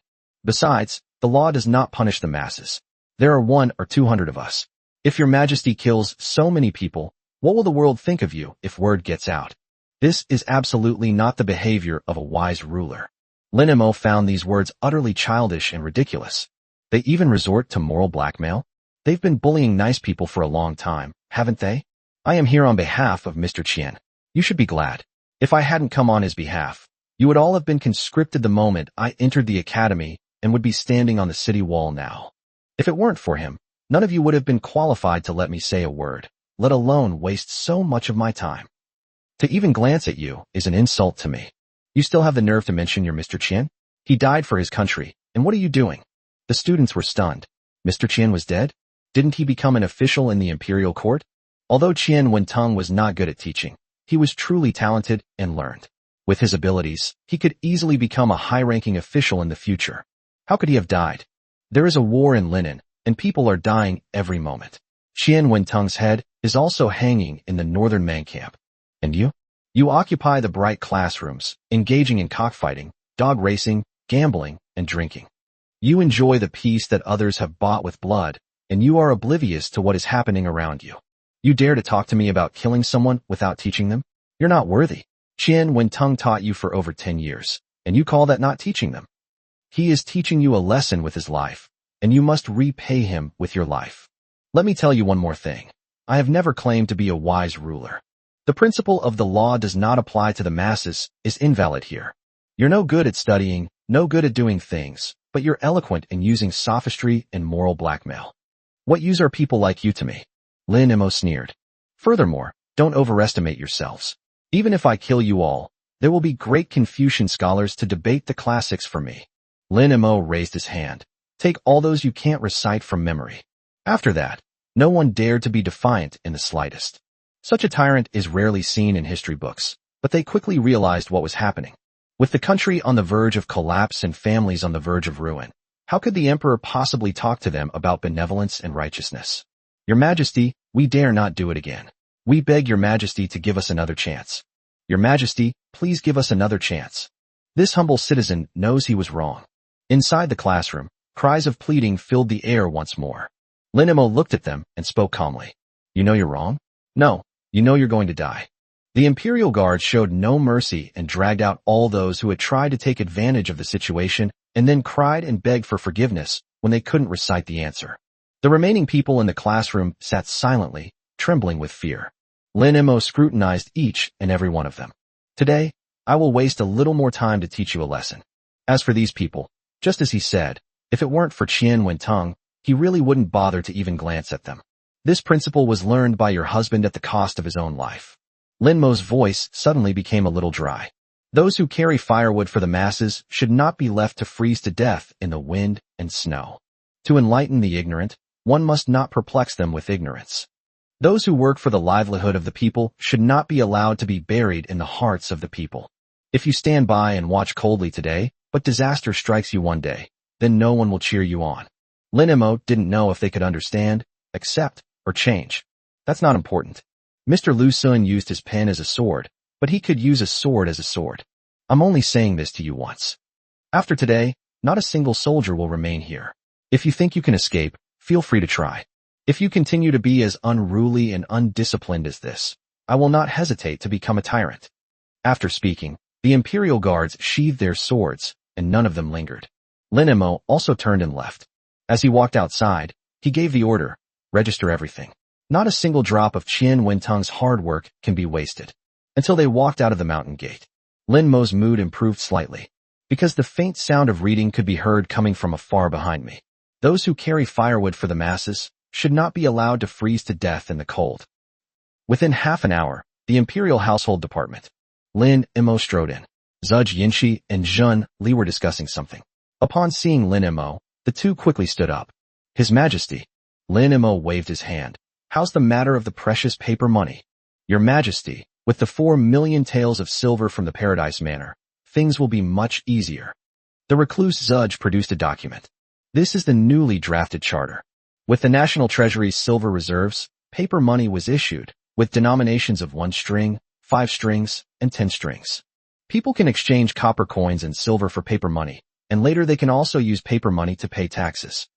Besides, the law does not punish the masses. There are 100 or 200 of us. If Your Majesty kills so many people, what will the world think of you if word gets out? This is absolutely not the behavior of a wise ruler. Lin Mo found these words utterly childish and ridiculous. They even resort to moral blackmail? They've been bullying nice people for a long time, haven't they? I am here on behalf of Mr. Qian. You should be glad. If I hadn't come on his behalf, you would all have been conscripted the moment I entered the academy and would be standing on the city wall now. If it weren't for him, none of you would have been qualified to let me say a word, let alone waste so much of my time. To even glance at you is an insult to me. You still have the nerve to mention your Mr. Qian? He died for his country, and what are you doing? The students were stunned. Mr. Qian was dead? Didn't he become an official in the imperial court? Although Qian Wentong was not good at teaching, he was truly talented and learned. With his abilities, he could easily become a high-ranking official in the future. How could he have died? There is a war in Linen, and people are dying every moment. Qian Wentong's head is also hanging in the northern Mang camp. And you? You occupy the bright classrooms, engaging in cockfighting, dog racing, gambling, and drinking. You enjoy the peace that others have bought with blood, and you are oblivious to what is happening around you. You dare to talk to me about killing someone without teaching them? You're not worthy. Qian Wentong taught you for over 10 years, and you call that not teaching them? He is teaching you a lesson with his life, and you must repay him with your life. Let me tell you one more thing. I have never claimed to be a wise ruler. The principle of the law does not apply to the masses is invalid here. You're no good at studying, no good at doing things, but you're eloquent in using sophistry and moral blackmail. What use are people like you to me? Lin Mo sneered. Furthermore, don't overestimate yourselves. Even if I kill you all, there will be great Confucian scholars to debate the classics for me. Lin Mo raised his hand. Take all those you can't recite from memory. After that, no one dared to be defiant in the slightest. Such a tyrant is rarely seen in history books, but they quickly realized what was happening. With the country on the verge of collapse and families on the verge of ruin, how could the emperor possibly talk to them about benevolence and righteousness? Your Majesty, we dare not do it again. We beg your Majesty to give us another chance. Your Majesty, please give us another chance. This humble citizen knows he was wrong. Inside the classroom, cries of pleading filled the air once more. Lin Mo looked at them and spoke calmly. You know you're wrong? No, you know you're going to die. The Imperial Guard showed no mercy and dragged out all those who had tried to take advantage of the situation and then cried and begged for forgiveness when they couldn't recite the answer. The remaining people in the classroom sat silently, trembling with fear. Lin Mo scrutinized each and every one of them. Today, I will waste a little more time to teach you a lesson. As for these people, just as he said, if it weren't for Qian Wentong, he really wouldn't bother to even glance at them. This principle was learned by your husband at the cost of his own life. Lin Mo's voice suddenly became a little dry. Those who carry firewood for the masses should not be left to freeze to death in the wind and snow. To enlighten the ignorant, one must not perplex them with ignorance. Those who work for the livelihood of the people should not be allowed to be buried in the hearts of the people. If you stand by and watch coldly today, but disaster strikes you one day, then no one will cheer you on. Lin Mo didn't know if they could understand, accept, or change. That's not important. Mr. Lu Sun used his pen as a sword, but he could use a sword as a sword. I'm only saying this to you once. After today, not a single soldier will remain here. If you think you can escape, feel free to try. If you continue to be as unruly and undisciplined as this, I will not hesitate to become a tyrant. After speaking, the Imperial Guards sheathed their swords, and none of them lingered. Lin Mo also turned and left. As he walked outside, he gave the order, register everything. Not a single drop of Qian Wentong's hard work can be wasted. Until they walked out of the mountain gate. Lin Mo's mood improved slightly, because the faint sound of reading could be heard coming from afar behind me. Those who carry firewood for the masses should not be allowed to freeze to death in the cold. Within half an hour, the Imperial Household Department. Lin Mo strode in. Zhuge Yinshi and Zhun Li were discussing something. Upon seeing Lin Mo, the two quickly stood up. His Majesty. Lin Mo waved his hand. How's the matter of the precious paper money? Your Majesty, with the 4 million taels of silver from the Paradise Manor, things will be much easier. The recluse Zhuge produced a document. This is the newly drafted charter. With the National Treasury's silver reserves, paper money was issued, with denominations of 1 string, 5 strings, and 10 strings. People can exchange copper coins and silver for paper money, and later they can also use paper money to pay taxes.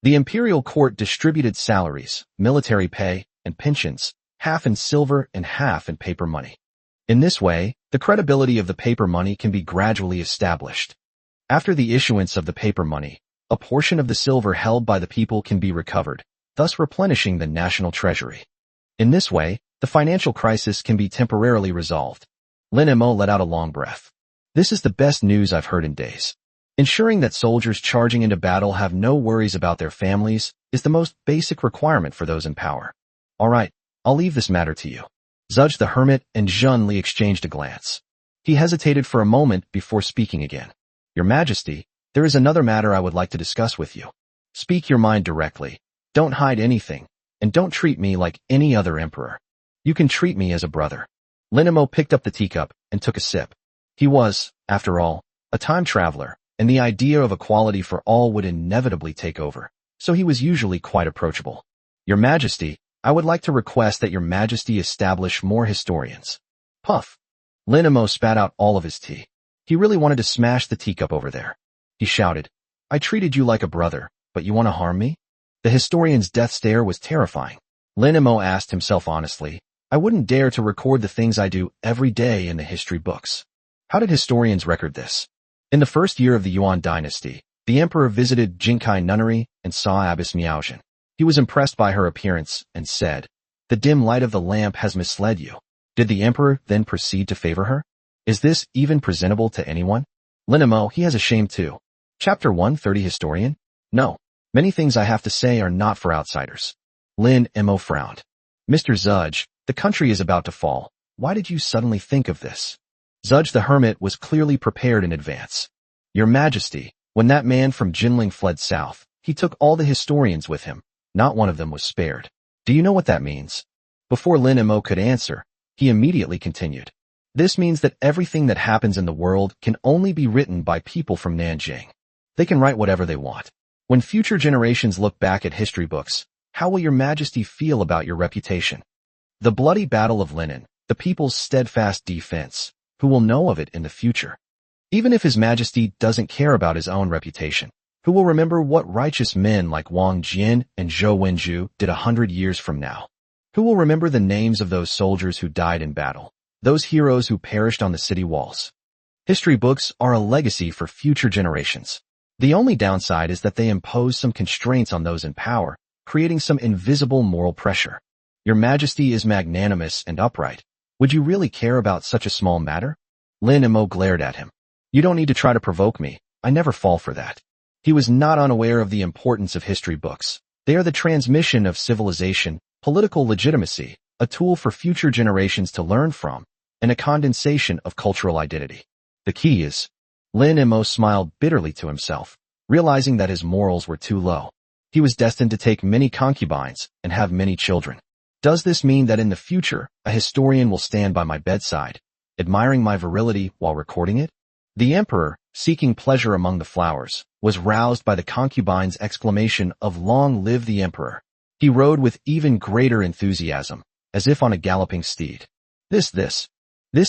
The imperial court distributed salaries, military pay, and pensions, half in silver and half in paper money. In this way, the credibility of the paper money can be gradually established. After the issuance of the paper money, a portion of the silver held by the people can be recovered, thus replenishing the national treasury. In this way, the financial crisis can be temporarily resolved. Lin Mo let out a long breath. This is the best news I've heard in days. Ensuring that soldiers charging into battle have no worries about their families is the most basic requirement for those in power. All right, I'll leave this matter to you. Zhuge the Hermit and Zhun Li exchanged a glance. He hesitated for a moment before speaking again. Your Majesty, there is another matter I would like to discuss with you. Speak your mind directly. Don't hide anything, and don't treat me like any other emperor. You can treat me as a brother. Lin Mo picked up the teacup and took a sip. He was, after all, a time traveler, and the idea of equality for all would inevitably take over, so he was usually quite approachable. Your Majesty, I would like to request that Your Majesty establish more historians. Puff. Lin Emo spat out all of his tea. He really wanted to smash the teacup over there. He shouted, I treated you like a brother, but you want to harm me? The historian's death stare was terrifying. Lin Emo asked himself honestly, I wouldn't dare to record the things I do every day in the history books. How did historians record this? In the first year of the Yuan dynasty, the emperor visited Jinkai Nunnery and saw Abbess Miaozhen. He was impressed by her appearance and said, the dim light of the lamp has misled you. Did the emperor then proceed to favor her? Is this even presentable to anyone? Lin Emo, he has a shame too. Chapter 130 Historian? No. Many things I have to say are not for outsiders. Lin Emo frowned. Mr. Zudge, the country is about to fall. Why did you suddenly think of this? Zudge the hermit was clearly prepared in advance. Your Majesty, when that man from Jinling fled south, he took all the historians with him. Not one of them was spared. Do you know what that means? Before Lin Emo could answer, he immediately continued. This means that everything that happens in the world can only be written by people from Nanjing. They can write whatever they want. When future generations look back at history books, how will your Majesty feel about your reputation? The bloody battle of Linen, the people's steadfast defense, who will know of it in the future? Even if His Majesty doesn't care about his own reputation, who will remember what righteous men like Wang Jin and Zhou Wenju did 100 years from now? Who will remember the names of those soldiers who died in battle, those heroes who perished on the city walls? History books are a legacy for future generations. The only downside is that they impose some constraints on those in power, creating some invisible moral pressure. Your Majesty is magnanimous and upright. Would you really care about such a small matter? Lin Emo glared at him. You don't need to try to provoke me. I never fall for that. He was not unaware of the importance of history books. They are the transmission of civilization, political legitimacy, a tool for future generations to learn from, and a condensation of cultural identity. The key is, Lin Emo smiled bitterly to himself, realizing that his morals were too low. He was destined to take many concubines and have many children. Does this mean that in the future, a historian will stand by my bedside, admiring my virility while recording it? The emperor, seeking pleasure among the flowers, was roused by the concubine's exclamation of "Long live the emperor." He rode with even greater enthusiasm, as if on a galloping steed. This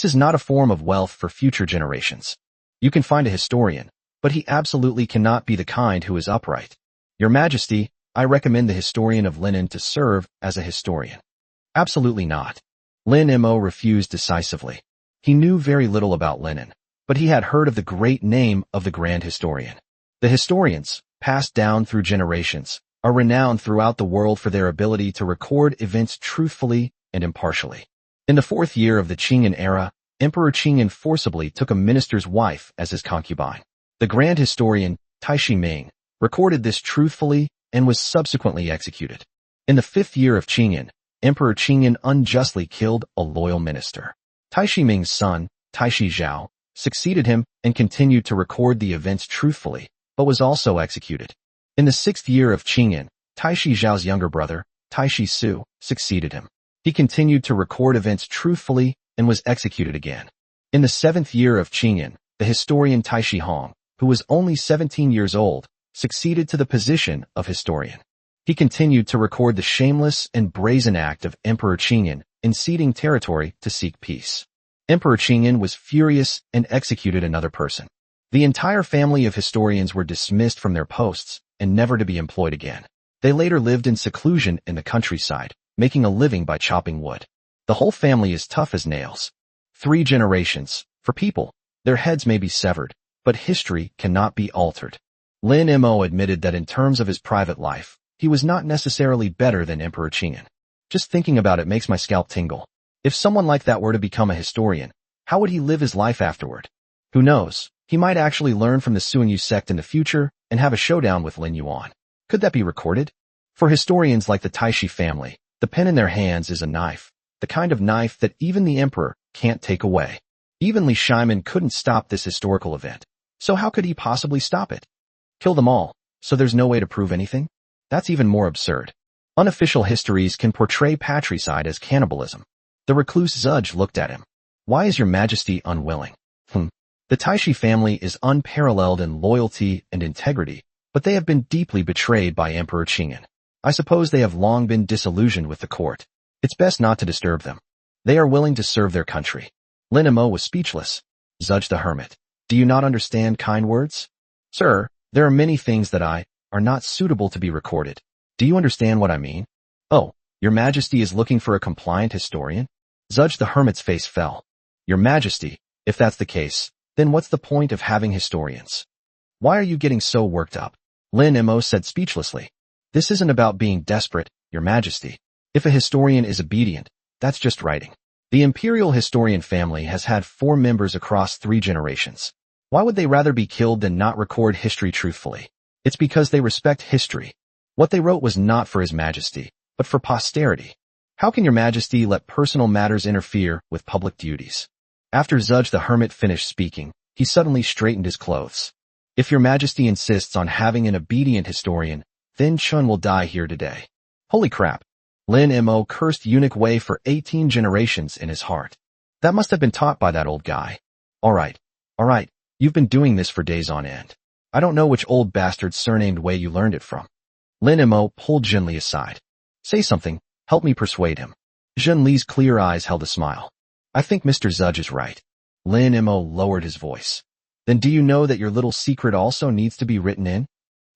is not a form of wealth for future generations. You can find a historian, but he absolutely cannot be the kind who is upright. Your Majesty, I recommend the historian of Linen to serve as a historian. Absolutely not. Lin Emo refused decisively. He knew very little about Linen, but he had heard of the great name of the grand historian. The historians, passed down through generations, are renowned throughout the world for their ability to record events truthfully and impartially. In the 4th year of the Qingyan era, Emperor Qingyan forcibly took a minister's wife as his concubine. The grand historian, Taishi Ming, recorded this truthfully and was subsequently executed. In the 5th year of Qingyan, Emperor Qingyan unjustly killed a loyal minister. Taishi Ming's son, Taishi Zhao, succeeded him and continued to record the events truthfully, but was also executed. In the 6th year of Qingyan, Taishi Zhao's younger brother, Taishi Su, succeeded him. He continued to record events truthfully and was executed again. In the 7th year of Qingyan, the historian Taishi Hong, who was only 17 years old, succeeded to the position of historian. He continued to record the shameless and brazen act of Emperor Qingyan in ceding territory to seek peace. Emperor Qingyan was furious and executed another person. The entire family of historians were dismissed from their posts and never to be employed again. They later lived in seclusion in the countryside, making a living by chopping wood. The whole family is tough as nails. 3 generations. For people, their heads may be severed, but history cannot be altered. Lin Emo admitted that in terms of his private life, he was not necessarily better than Emperor Qingyan. Just thinking about it makes my scalp tingle. If someone like that were to become a historian, how would he live his life afterward? Who knows? He might actually learn from the Suanyu sect in the future and have a showdown with Lin Yuan. Could that be recorded? For historians like the Taishi family, the pen in their hands is a knife, the kind of knife that even the emperor can't take away. Even Li Shimin couldn't stop this historical event. So how could he possibly stop it? Kill them all, so there's no way to prove anything? That's even more absurd. Unofficial histories can portray patricide as cannibalism. The recluse Zudge looked at him. Why is your Majesty unwilling? The Taishi family is unparalleled in loyalty and integrity, but they have been deeply betrayed by Emperor Qingyan. I suppose they have long been disillusioned with the court. It's best not to disturb them. They are willing to serve their country. Lin Mo was speechless. Zudge the Hermit. Do you not understand kind words? Sir, there are many things that are not suitable to be recorded. Do you understand what I mean? Oh, your Majesty is looking for a compliant historian? Zudge the Hermit's face fell. Your Majesty, if that's the case, then what's the point of having historians? Why are you getting so worked up? Lin Mo said speechlessly. This isn't about being desperate, Your Majesty. If a historian is obedient, that's just writing. The imperial historian family has had 4 members across 3 generations. Why would they rather be killed than not record history truthfully? It's because they respect history. What they wrote was not for His Majesty, but for posterity. How can Your Majesty let personal matters interfere with public duties? After Zudge the Hermit finished speaking, he suddenly straightened his clothes. If Your Majesty insists on having an obedient historian, then Chun will die here today. Holy crap. Lin Mo cursed Eunuch Wei for 18 generations in his heart. That must have been taught by that old guy. Alright, you've been doing this for days on end. I don't know which old bastard surnamed Wei you learned it from. Lin Mo pulled Zhen Li aside. Say something, help me persuade him. Zhen Li's clear eyes held a smile. I think Mr. Zudge is right. Lin Mo lowered his voice. Then do you know that your little secret also needs to be written in?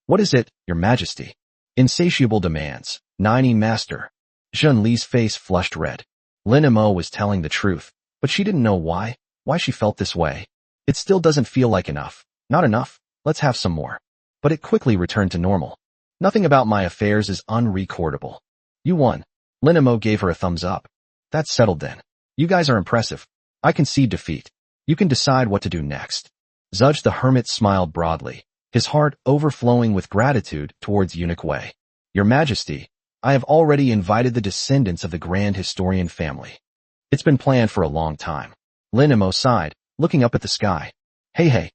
What is it, Your Majesty? Insatiable demands. 90 Master. Zhen Li's face flushed red. Lin Mo was telling the truth, but she didn't know why she felt this way. It still doesn't feel like enough. Not enough. Let's have some more. But it quickly returned to normal. Nothing about my affairs is unrecordable. You won. Lin Mo gave her a thumbs up. That's settled then. You guys are impressive. I concede defeat. You can decide what to do next. Zudge the Hermit smiled broadly, his heart overflowing with gratitude towards Eunuch Wei. Your Majesty, I have already invited the descendants of the Grand Historian family. It's been planned for a long time. Lin Mo sighed, looking up at the sky. Hey.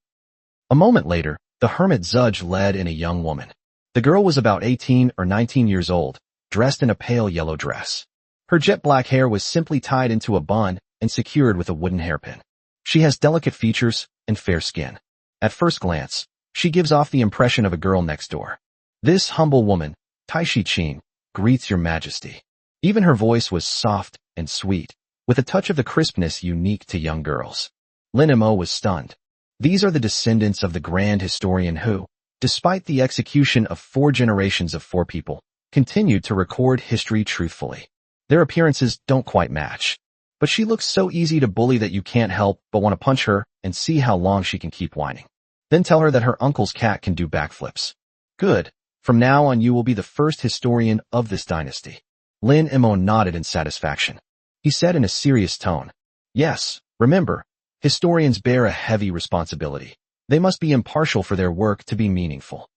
A moment later, the Hermit Zudge led in a young woman. The girl was about 18 or 19 years old, dressed in a pale yellow dress. Her jet black hair was simply tied into a bun and secured with a wooden hairpin. She has delicate features and fair skin. At first glance, she gives off the impression of a girl next door. This humble woman, Taishi Qing, greets Your Majesty. Even her voice was soft and sweet, with a touch of the crispness unique to young girls. Lin Mo was stunned. These are the descendants of the Grand Historian who, despite the execution of 4 generations of 4 people, continued to record history truthfully. Their appearances don't quite match. But she looks so easy to bully that you can't help but want to punch her and see how long she can keep whining. Then tell her that her uncle's cat can do backflips. Good. From now on you will be the first historian of this dynasty. Lin Mo nodded in satisfaction. He said in a serious tone. Yes, remember, historians bear a heavy responsibility. They must be impartial for their work to be meaningful.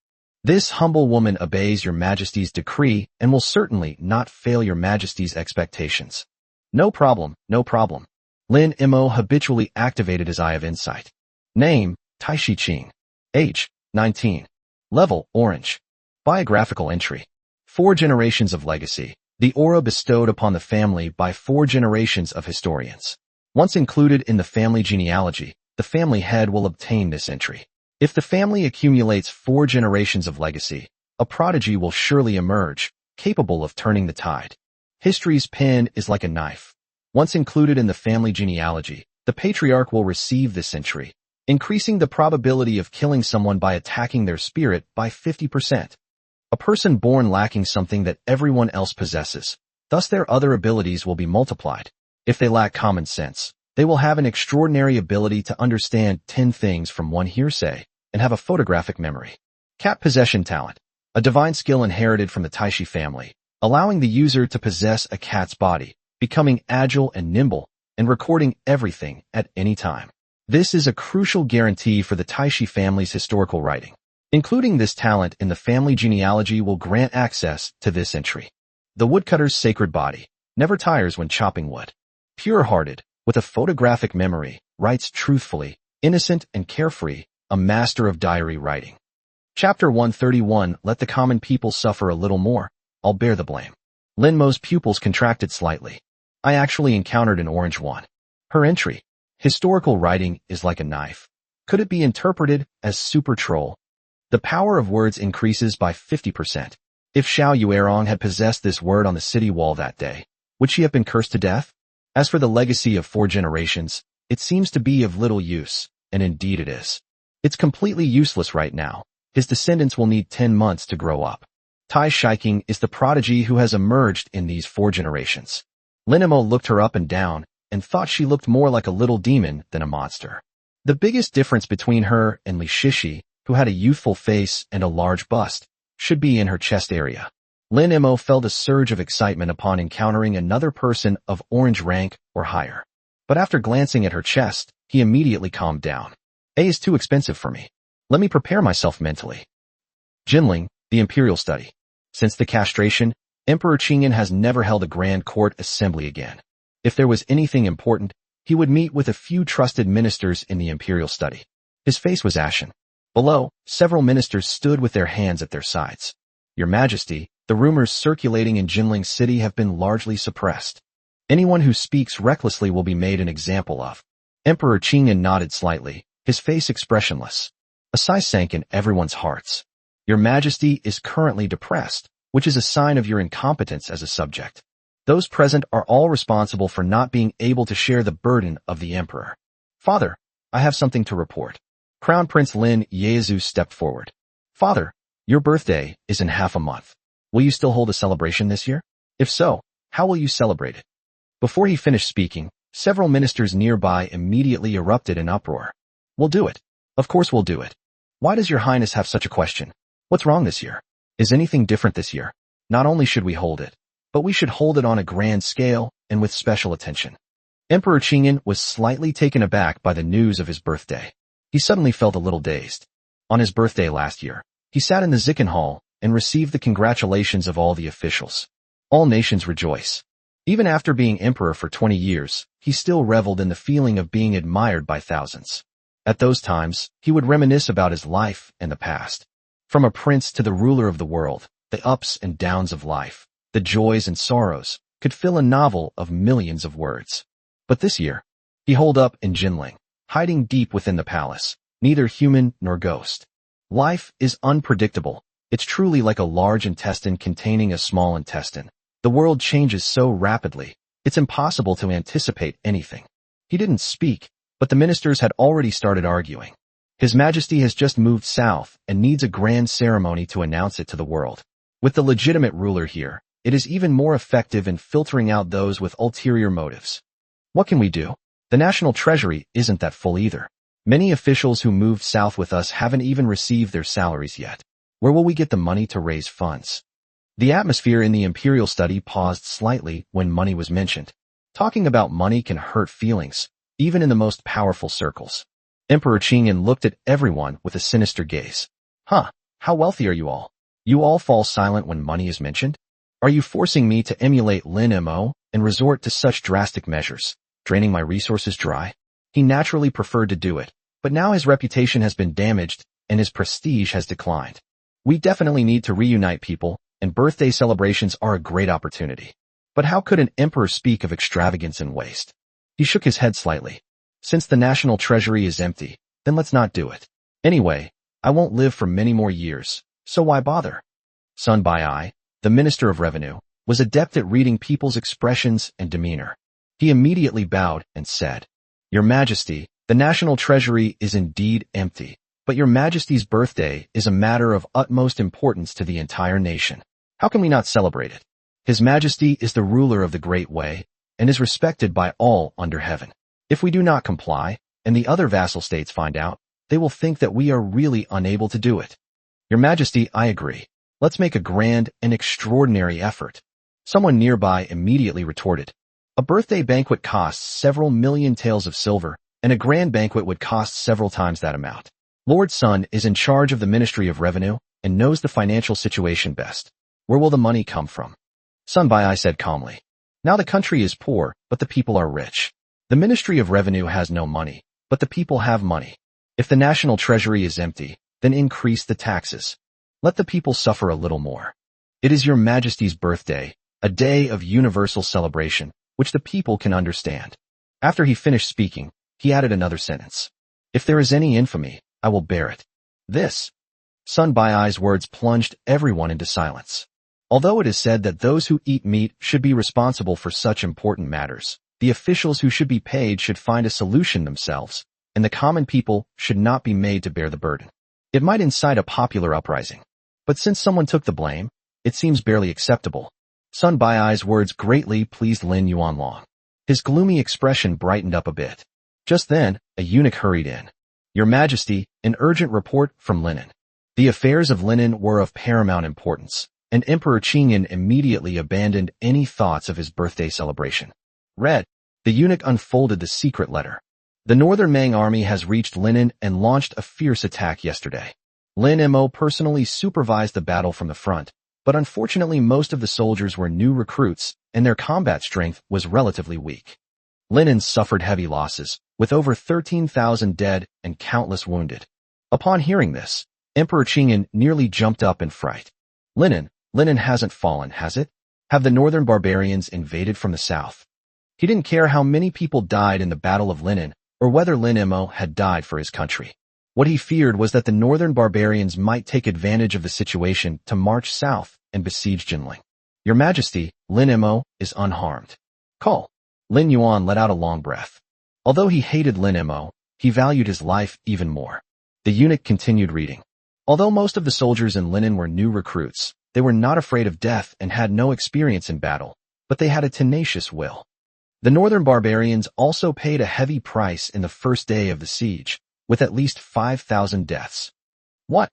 This humble woman obeys Your Majesty's decree and will certainly not fail Your Majesty's expectations. No problem. Lin Mo habitually activated his Eye of Insight. Name, Taishi Qing. Age, 19. Level, Orange. Biographical entry. 4 generations of legacy. The aura bestowed upon the family by 4 generations of historians. Once included in the family genealogy, the family head will obtain this entry. If the family accumulates 4 generations of legacy, a prodigy will surely emerge, capable of turning the tide. History's pen is like a knife. Once included in the family genealogy, the patriarch will receive this entry, increasing the probability of killing someone by attacking their spirit by 50%. A person born lacking something that everyone else possesses, thus their other abilities will be multiplied. If they lack common sense, they will have an extraordinary ability to understand 10 things from one hearsay and have a photographic memory. Cat possession talent, a divine skill inherited from the Taishi family, allowing the user to possess a cat's body, becoming agile and nimble, and recording everything at any time. This is a crucial guarantee for the Taishi family's historical writing. Including this talent in the family genealogy will grant access to this entry. The woodcutter's sacred body never tires when chopping wood. Pure-hearted, with a photographic memory, writes truthfully, innocent and carefree, a master of diary writing. Chapter 131. Let the common people suffer a little more. I'll bear the blame. Lin Mo's pupils contracted slightly. I actually encountered an orange one. Her entry. Historical writing is like a knife. Could it be interpreted as super troll? The power of words increases by 50%. If Xiao Yuerong had possessed this word on the city wall that day, would she have been cursed to death? As for the legacy of 4 generations, It seems to be of little use, and indeed it is. It's completely useless right now. His descendants will need 10 months to grow up. Tai Shiking is the prodigy who has emerged in these 4 generations. Lin Mo looked her up and down and thought she looked more like a little demon than a monster. The biggest difference between her and Li Shishi, who had a youthful face and a large bust, should be in her chest area. Lin Mo felt a surge of excitement upon encountering another person of orange rank or higher. But after glancing at her chest, he immediately calmed down. A is too expensive for me. Let me prepare myself mentally. Jinling, the Imperial Study. Since the castration, Emperor Qingyan has never held a grand court assembly again. If there was anything important, he would meet with a few trusted ministers in the Imperial Study. His face was ashen. Below, several ministers stood with their hands at their sides. Your Majesty, the rumors circulating in Jinling City have been largely suppressed. Anyone who speaks recklessly will be made an example of. Emperor Qingyan nodded slightly, his face expressionless. A sigh sank in everyone's hearts. Your Majesty is currently depressed, which is a sign of your incompetence as a subject. Those present are all responsible for not being able to share the burden of the Emperor. Father, I have something to report. Crown Prince Lin Yezu stepped forward. Father, your birthday is in half a month. Will you still hold a celebration this year? If so, how will you celebrate it? Before he finished speaking, several ministers nearby immediately erupted in uproar. We'll do it. Of course we'll do it. Why does your highness have such a question? What's wrong this year? Is anything different this year? Not only should we hold it, but we should hold it on a grand scale and with special attention. Emperor Qingyan was slightly taken aback by the news of his birthday. He suddenly felt a little dazed. On his birthday last year, he sat in the Zikan Hall and received the congratulations of all the officials. All nations rejoice. Even after being emperor for 20 years, he still reveled in the feeling of being admired by thousands. At those times, he would reminisce about his life and the past. From a prince to the ruler of the world, the ups and downs of life, the joys and sorrows, could fill a novel of millions of words. But this year, he holed up in Jinling, hiding deep within the palace, neither human nor ghost. Life is unpredictable. It's truly like a large intestine containing a small intestine. The world changes so rapidly, it's impossible to anticipate anything. He didn't speak, but the ministers had already started arguing. His Majesty has just moved south and needs a grand ceremony to announce it to the world. With the legitimate ruler here, it is even more effective in filtering out those with ulterior motives. What can we do? The national treasury isn't that full either. Many officials who moved south with us haven't even received their salaries yet. Where will we get the money to raise funds? The atmosphere in the Imperial Study paused slightly when money was mentioned. Talking about money can hurt feelings, even in the most powerful circles. Emperor Qingyan looked at everyone with a sinister gaze. How wealthy are you all? You all fall silent when money is mentioned? Are you forcing me to emulate Lin Mo and resort to such drastic measures, draining my resources dry? He naturally preferred to do it, but now his reputation has been damaged and his prestige has declined. We definitely need to reunite people, and birthday celebrations are a great opportunity. But how could an emperor speak of extravagance and waste? He shook his head slightly. Since the national treasury is empty, then let's not do it. Anyway, I won't live for many more years, so why bother? Sun Bai'ai, the Minister of Revenue, was adept at reading people's expressions and demeanor. He immediately bowed and said, Your Majesty, the national treasury is indeed empty, but Your Majesty's birthday is a matter of utmost importance to the entire nation. How can we not celebrate it? His Majesty is the ruler of the Great Way and is respected by all under heaven. If we do not comply, and the other vassal states find out, they will think that we are really unable to do it. Your Majesty, I agree. Let's make a grand and extraordinary effort. Someone nearby immediately retorted. A birthday banquet costs several million taels of silver, and a grand banquet would cost several times that amount. Lord Sun is in charge of the Ministry of Revenue and knows the financial situation best. Where will the money come from? Sun Bai'ai said calmly. Now the country is poor, but the people are rich. The Ministry of Revenue has no money, but the people have money. If the national treasury is empty, then increase the taxes. Let the people suffer a little more. It is Your Majesty's birthday, a day of universal celebration, which the people can understand. After he finished speaking, he added another sentence. If there is any infamy, I will bear it. This. Sun Bai'ai's words plunged everyone into silence. Although it is said that those who eat meat should be responsible for such important matters, The officials who should be paid should find a solution themselves, and the common people should not be made to bear the burden. It might incite a popular uprising. But since someone took the blame, it seems barely acceptable. Sun Bai's words greatly pleased Lin Yuanlong. His gloomy expression brightened up a bit. Just then, a eunuch hurried in. Your Majesty, an urgent report from Linen. The affairs of Linen were of paramount importance, and Emperor Qingyan immediately abandoned any thoughts of his birthday celebration. Read. The eunuch unfolded the secret letter. The Northern Mang army has reached Linen and launched a fierce attack yesterday. Lin Mo personally supervised the battle from the front, but unfortunately most of the soldiers were new recruits, and their combat strength was relatively weak. Linen suffered heavy losses, with over 13,000 dead and countless wounded. Upon hearing this, Emperor Qingyan nearly jumped up in fright. Linen hasn't fallen, has it? Have the northern barbarians invaded from the south? He didn't care how many people died in the Battle of Linen, or whether Lin Mo had died for his country. What he feared was that the northern barbarians might take advantage of the situation to march south and besiege Jinling. Your Majesty, Lin Mo is unharmed. Call. Lin Yuan let out a long breath. Although he hated Lin Mo, he valued his life even more. The eunuch continued reading. Although most of the soldiers in Linen were new recruits, they were not afraid of death and had no experience in battle, but they had a tenacious will. The northern barbarians also paid a heavy price in the first day of the siege, with at least 5,000 deaths. What?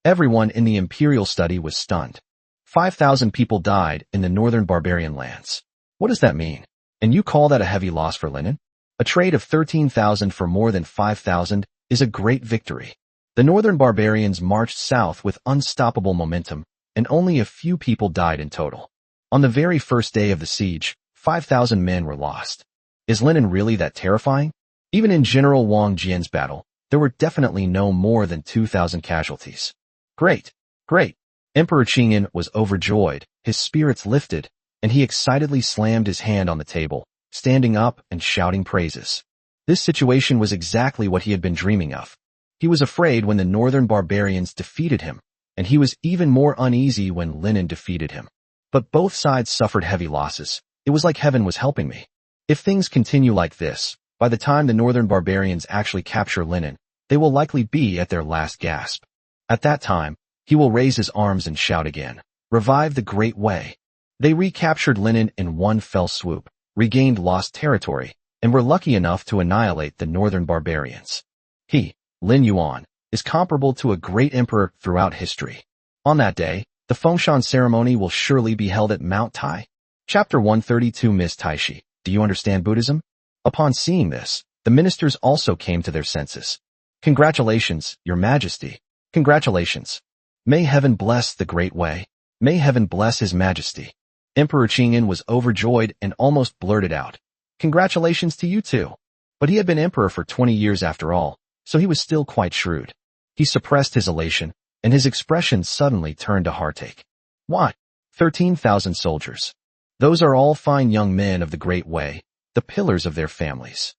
Everyone in the imperial study was stunned. 5,000 people died in the northern barbarian lands. What does that mean? And you call that a heavy loss for Linen? A trade of 13,000 for more than 5,000 is a great victory. The northern barbarians marched south with unstoppable momentum, and only a few people died in total. On the very first day of the siege, 5,000 men were lost. Is Linen really that terrifying? Even in General Wang Jian's battle, there were definitely no more than 2,000 casualties. Great, great. Emperor Qingyan was overjoyed, his spirits lifted, and he excitedly slammed his hand on the table, standing up and shouting praises. This situation was exactly what he had been dreaming of. He was afraid when the northern barbarians defeated him, and he was even more uneasy when Linen defeated him. But both sides suffered heavy losses. It was like heaven was helping me. If things continue like this, by the time the northern barbarians actually capture Linen, they will likely be at their last gasp. At that time, he will raise his arms and shout again, revive the Great Way. They recaptured Linen in one fell swoop, regained lost territory, and were lucky enough to annihilate the northern barbarians. He, Lin Yuan, is comparable to a great emperor throughout history. On that day, the Fengshan ceremony will surely be held at Mount Tai. Chapter 132 Ms. Taishi, do you understand Buddhism? Upon seeing this, the ministers also came to their senses. Congratulations, Your Majesty. Congratulations. May heaven bless the Great Way. May heaven bless His Majesty. Emperor Qingyan was overjoyed and almost blurted out, congratulations to you too. But he had been emperor for 20 years after all, so he was still quite shrewd. He suppressed his elation, and his expression suddenly turned to heartache. What? 13,000 soldiers. Those are all fine young men of the Great Way, the pillars of their families.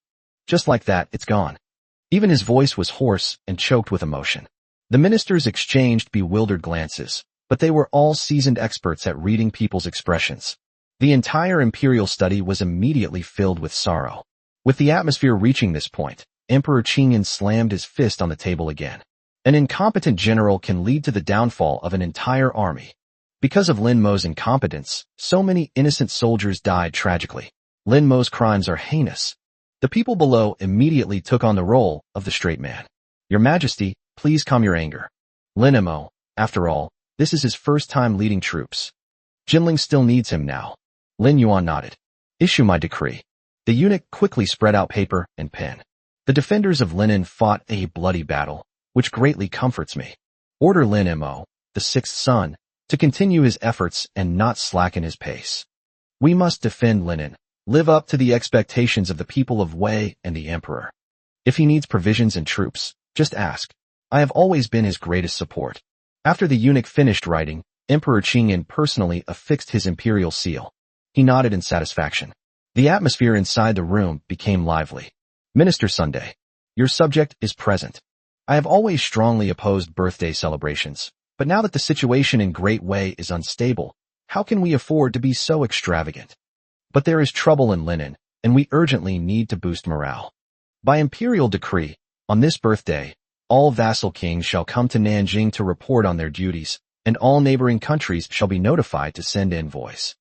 Just like that, it's gone. Even his voice was hoarse and choked with emotion. The ministers exchanged bewildered glances, but they were all seasoned experts at reading people's expressions. The entire imperial study was immediately filled with sorrow. With the atmosphere reaching this point, Emperor Qingyan slammed his fist on the table again. An incompetent general can lead to the downfall of an entire army. Because of Lin Mo's incompetence, so many innocent soldiers died tragically. Lin Mo's crimes are heinous. The people below immediately took on the role of the straight man. Your Majesty, please calm your anger. Lin Mo, after all, this is his first time leading troops. Jinling still needs him now. Lin Yuan nodded. Issue my decree. The eunuch quickly spread out paper and pen. The defenders of Linen fought a bloody battle, which greatly comforts me. Order Lin Mo, the sixth son, to continue his efforts and not slacken his pace. We must defend Linen, live up to the expectations of the people of Wei and the emperor. If he needs provisions and troops, just ask. I have always been his greatest support. After the eunuch finished writing, Emperor Qingyan personally affixed his imperial seal. He nodded in satisfaction. The atmosphere inside the room became lively. Minister Sunday, your subject is present. I have always strongly opposed birthday celebrations, but now that the situation in Great Wei is unstable, how can we afford to be so extravagant? But there is trouble in Linen, and we urgently need to boost morale. By imperial decree, on this birthday, all vassal kings shall come to Nanjing to report on their duties, and all neighboring countries shall be notified to send envoys.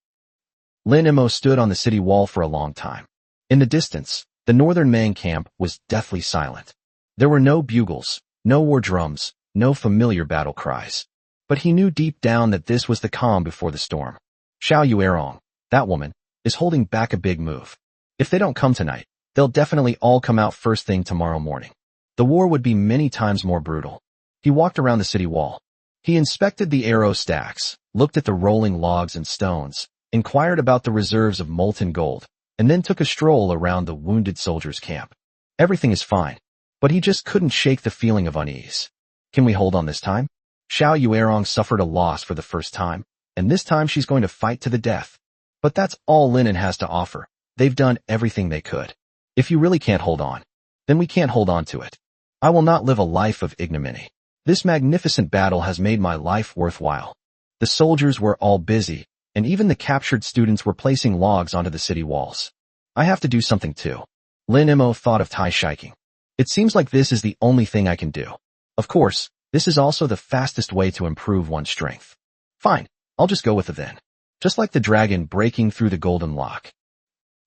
Lin Mo stood on the city wall for a long time. In the distance, the northern Mang camp was deathly silent. There were no bugles, no war drums, no familiar battle cries. But he knew deep down that this was the calm before the storm. Xiao Yuerong, that woman, is holding back a big move. If they don't come tonight, they'll definitely all come out first thing tomorrow morning. The war would be many times more brutal. He walked around the city wall. He inspected the arrow stacks, looked at the rolling logs and stones, inquired about the reserves of molten gold, and then took a stroll around the wounded soldiers' camp. Everything is fine, but he just couldn't shake the feeling of unease. Can we hold on this time? Xiao Yuerong suffered a loss for the first time, and this time she's going to fight to the death. But that's all Linen has to offer. They've done everything they could. If you really can't hold on, then we can't hold on to it. I will not live a life of ignominy. This magnificent battle has made my life worthwhile. The soldiers were all busy, and even the captured students were placing logs onto the city walls. I have to do something too. Lin Mo thought of Tai Shiking. It seems like this is the only thing I can do. Of course, this is also the fastest way to improve one's strength. Fine, I'll just go with it then. Just like the dragon breaking through the golden lock.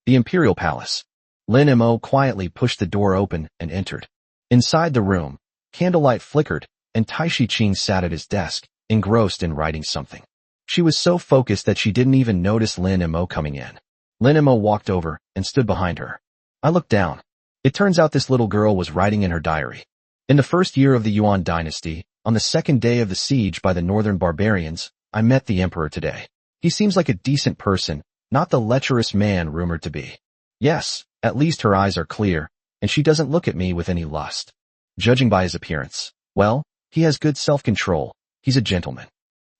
The Imperial Palace. Lin Mo quietly pushed the door open and entered. Inside the room, candlelight flickered, and Tai Shiqing sat at his desk, engrossed in writing something. She was so focused that she didn't even notice Lin Mo coming in. Lin Mo walked over and stood behind her. I looked down. It turns out this little girl was writing in her diary. In the first year of the Yuan dynasty, on the second day of the siege by the northern barbarians, I met the emperor today. He seems like a decent person, not the lecherous man rumored to be. Yes, at least her eyes are clear, and she doesn't look at me with any lust. Judging by his appearance, well, he has good self-control. He's a gentleman.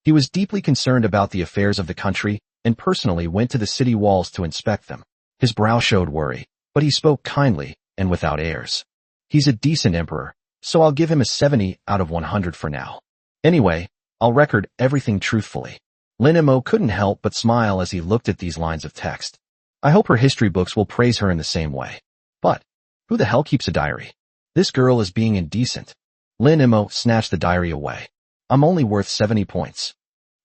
He was deeply concerned about the affairs of the country and personally went to the city walls to inspect them. His brow showed worry, but he spoke kindly and without airs. He's a decent emperor, so I'll give him a 70 out of 100 for now. Anyway, I'll record everything truthfully. Lin Mo couldn't help but smile as he looked at these lines of text. I hope her history books will praise her in the same way. But who the hell keeps a diary? This girl is being indecent. Lin Mo snatched the diary away. I'm only worth 70 points.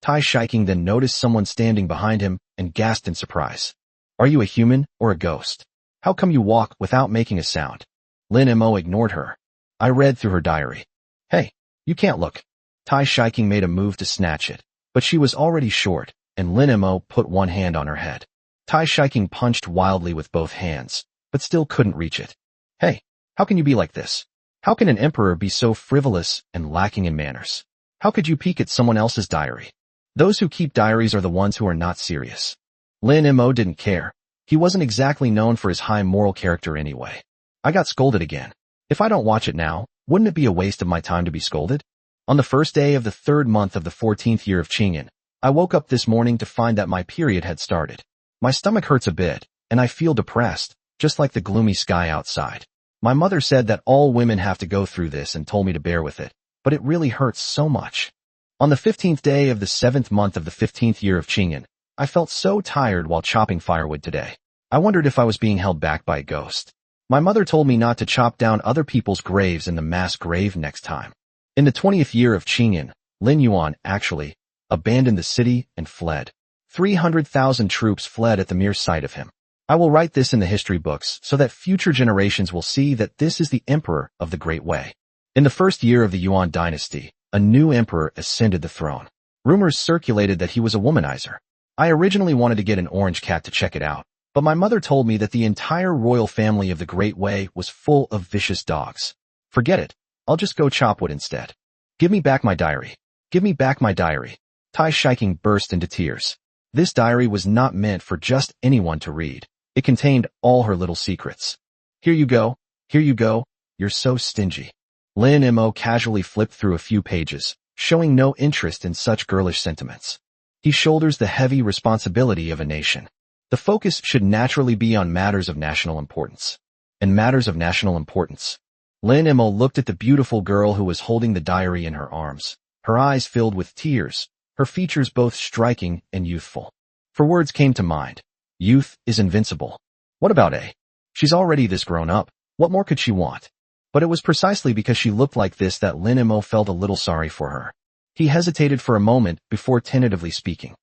Tai Shiking then noticed someone standing behind him and gasped in surprise. Are you a human or a ghost? How come you walk without making a sound? Lin Mo ignored her. I read through her diary. Hey, you can't look. Tai Shiking made a move to snatch it, but she was already short, and Lin Mo put one hand on her head. Tai Shiking punched wildly with both hands, but still couldn't reach it. Hey, how can you be like this? How can an emperor be so frivolous and lacking in manners? How could you peek at someone else's diary? Those who keep diaries are the ones who are not serious. Lin Mo didn't care. He wasn't exactly known for his high moral character anyway. I got scolded again. If I don't watch it now, wouldn't it be a waste of my time to be scolded? On the first day of the 3rd month of the 14th year of Qingyan, I woke up this morning to find that my period had started. My stomach hurts a bit, and I feel depressed, just like the gloomy sky outside. My mother said that all women have to go through this and told me to bear with it, but it really hurts so much. On the 15th day of the 7th month of the 15th year of Qingyan, I felt so tired while chopping firewood today. I wondered if I was being held back by a ghost. My mother told me not to chop down other people's graves in the mass grave next time. In the 20th year of Qingyan, Lin Yuan, actually, abandoned the city and fled. 300,000 troops fled at the mere sight of him. I will write this in the history books so that future generations will see that this is the emperor of the Great Way. In the first year of the Yuan dynasty, a new emperor ascended the throne. Rumors circulated that he was a womanizer. I originally wanted to get an orange cat to check it out, but my mother told me that the entire royal family of the Great Way was full of vicious dogs. Forget it. I'll just go chop wood instead. Give me back my diary. Give me back my diary. Tai Shiking burst into tears. This diary was not meant for just anyone to read. It contained all her little secrets. Here you go. Here you go. You're so stingy. Lin Mo casually flipped through a few pages, showing no interest in such girlish sentiments. He shoulders the heavy responsibility of a nation. The focus should naturally be on matters of national importance. And matters of national importance. Lin Mo looked at the beautiful girl who was holding the diary in her arms, her eyes filled with tears, her features both striking and youthful. For words came to mind. Youth is invincible. What about A? She's already this grown up. What more could she want? But it was precisely because she looked like this that Lin Mo felt a little sorry for her. He hesitated for a moment before tentatively speaking.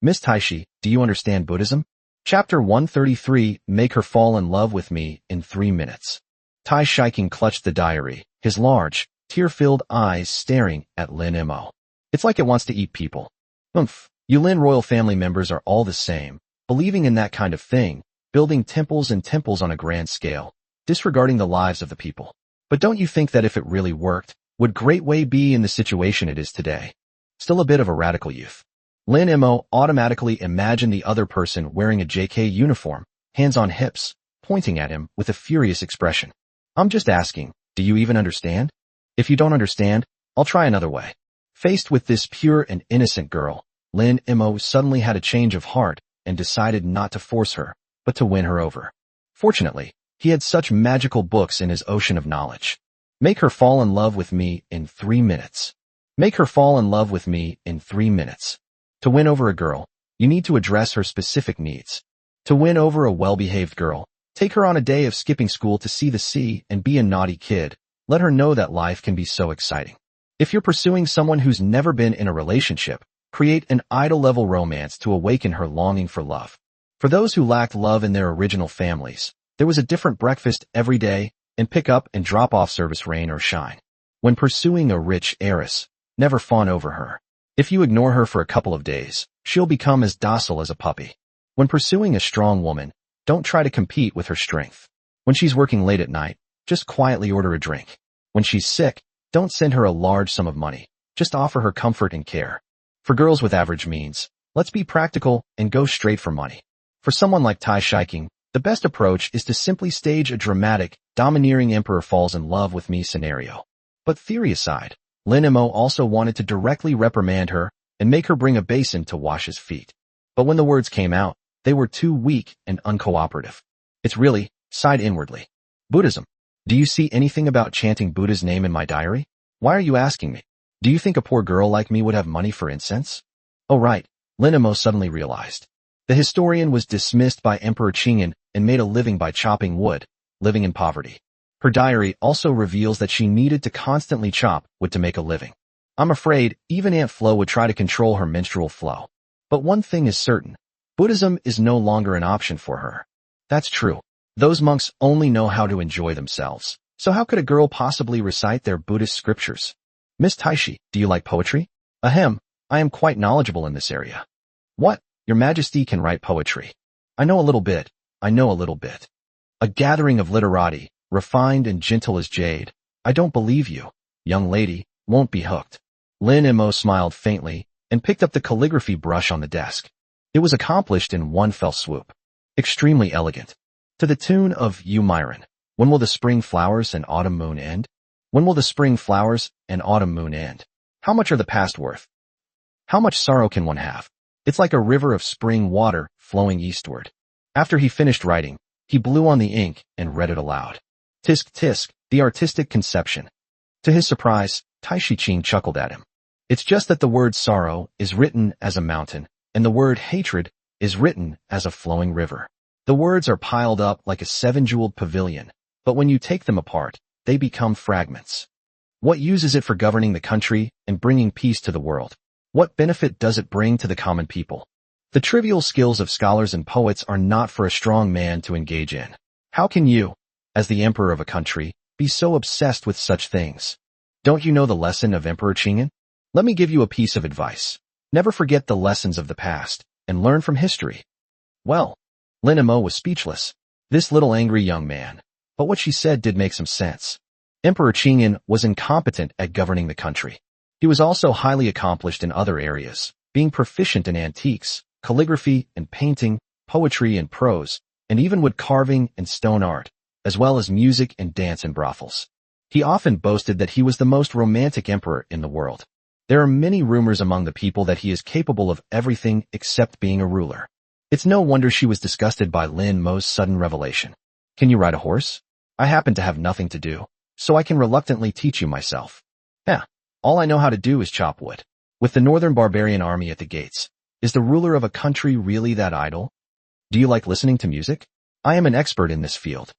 Miss Taishi, do you understand Buddhism? Chapter 133, Make Her Fall in Love with Me in 3 minutes. Tai Shiking clutched the diary, his large, tear-filled eyes staring at Lin Mo. It's like it wants to eat people. You Lin royal family members are all the same, believing in that kind of thing, building temples and temples on a grand scale, disregarding the lives of the people. But don't you think that if it really worked, would Great Wei be in the situation it is today? Still a bit of a radical youth. Lin Mo automatically imagined the other person wearing a JK uniform, hands on hips, pointing at him with a furious expression. I'm just asking, do you even understand? If you don't understand, I'll try another way. Faced with this pure and innocent girl, Lin Mo suddenly had a change of heart and decided not to force her, but to win her over. Fortunately, he had such magical books in his ocean of knowledge. Make her fall in love with me in 3 minutes. Make her fall in love with me in 3 minutes. To win over a girl, you need to address her specific needs. To win over a well-behaved girl, take her on a day of skipping school to see the sea and be a naughty kid. Let her know that life can be so exciting. If you're pursuing someone who's never been in a relationship, create an idol-level romance to awaken her longing for love. For those who lacked love in their original families, there was a different breakfast every day and pick up and drop off service, rain or shine. When pursuing a rich heiress, never fawn over her. If you ignore her for a couple of days, she'll become as docile as a puppy. When pursuing a strong woman, don't try to compete with her strength. When she's working late at night, just quietly order a drink. When she's sick, don't send her a large sum of money. Just offer her comfort and care. For girls with average means, let's be practical and go straight for money. For someone like Tai Shiking, the best approach is to simply stage a dramatic, domineering emperor falls in love with me scenario. But theory aside, Lin Mo also wanted to directly reprimand her and make her bring a basin to wash his feet. But when the words came out, they were too weak and uncooperative. It's really, sighed inwardly. Buddhism. Do you see anything about chanting Buddha's name in my diary? Why are you asking me? Do you think a poor girl like me would have money for incense? Oh right, Lin Mo suddenly realized. The historian was dismissed by Emperor Qingyan and made a living by chopping wood, living in poverty. Her diary also reveals that she needed to constantly chop wood to make a living. I'm afraid even Aunt Flo would try to control her menstrual flow. But one thing is certain, Buddhism is no longer an option for her. That's true. Those monks only know how to enjoy themselves. So how could a girl possibly recite their Buddhist scriptures? Miss Taishi, do you like poetry? Ahem, I am quite knowledgeable in this area. What? Your Majesty can write poetry. I know a little bit. A gathering of literati, refined and gentle as jade. I don't believe you. Young lady, won't be hooked. Lin Mo smiled faintly and picked up the calligraphy brush on the desk. It was accomplished in one fell swoop. Extremely elegant. To the tune of You Myron. When will the spring flowers and autumn moon end? When will the spring flowers and autumn moon end? How much are the past worth? How much sorrow can one have? It's like a river of spring water flowing eastward. After he finished writing, he blew on the ink and read it aloud. Tisk tisk, the artistic conception. To his surprise, Tai Shiqing chuckled at him. It's just that the word sorrow is written as a mountain, and the word hatred is written as a flowing river. The words are piled up like a 7-jeweled pavilion, but when you take them apart, they become fragments. What use is it for governing the country and bringing peace to the world? What benefit does it bring to the common people? The trivial skills of scholars and poets are not for a strong man to engage in. How can you, as the emperor of a country, be so obsessed with such things? Don't you know the lesson of Emperor Qingyan? Let me give you a piece of advice. Never forget the lessons of the past, and learn from history. Well, Lin Mo was speechless. This little angry young man. But what she said did make some sense. Emperor Qingyan was incompetent at governing the country. He was also highly accomplished in other areas, being proficient in antiques, calligraphy and painting, poetry and prose, and even wood carving and stone art, as well as music and dance in brothels. He often boasted that he was the most romantic emperor in the world. There are many rumors among the people that he is capable of everything except being a ruler. It's no wonder she was disgusted by Lin Mo's sudden revelation. Can you ride a horse? I happen to have nothing to do, so I can reluctantly teach you myself. All I know how to do is chop wood. With the northern barbarian army at the gates, is the ruler of a country really that idle? Do you like listening to music? I am an expert in this field.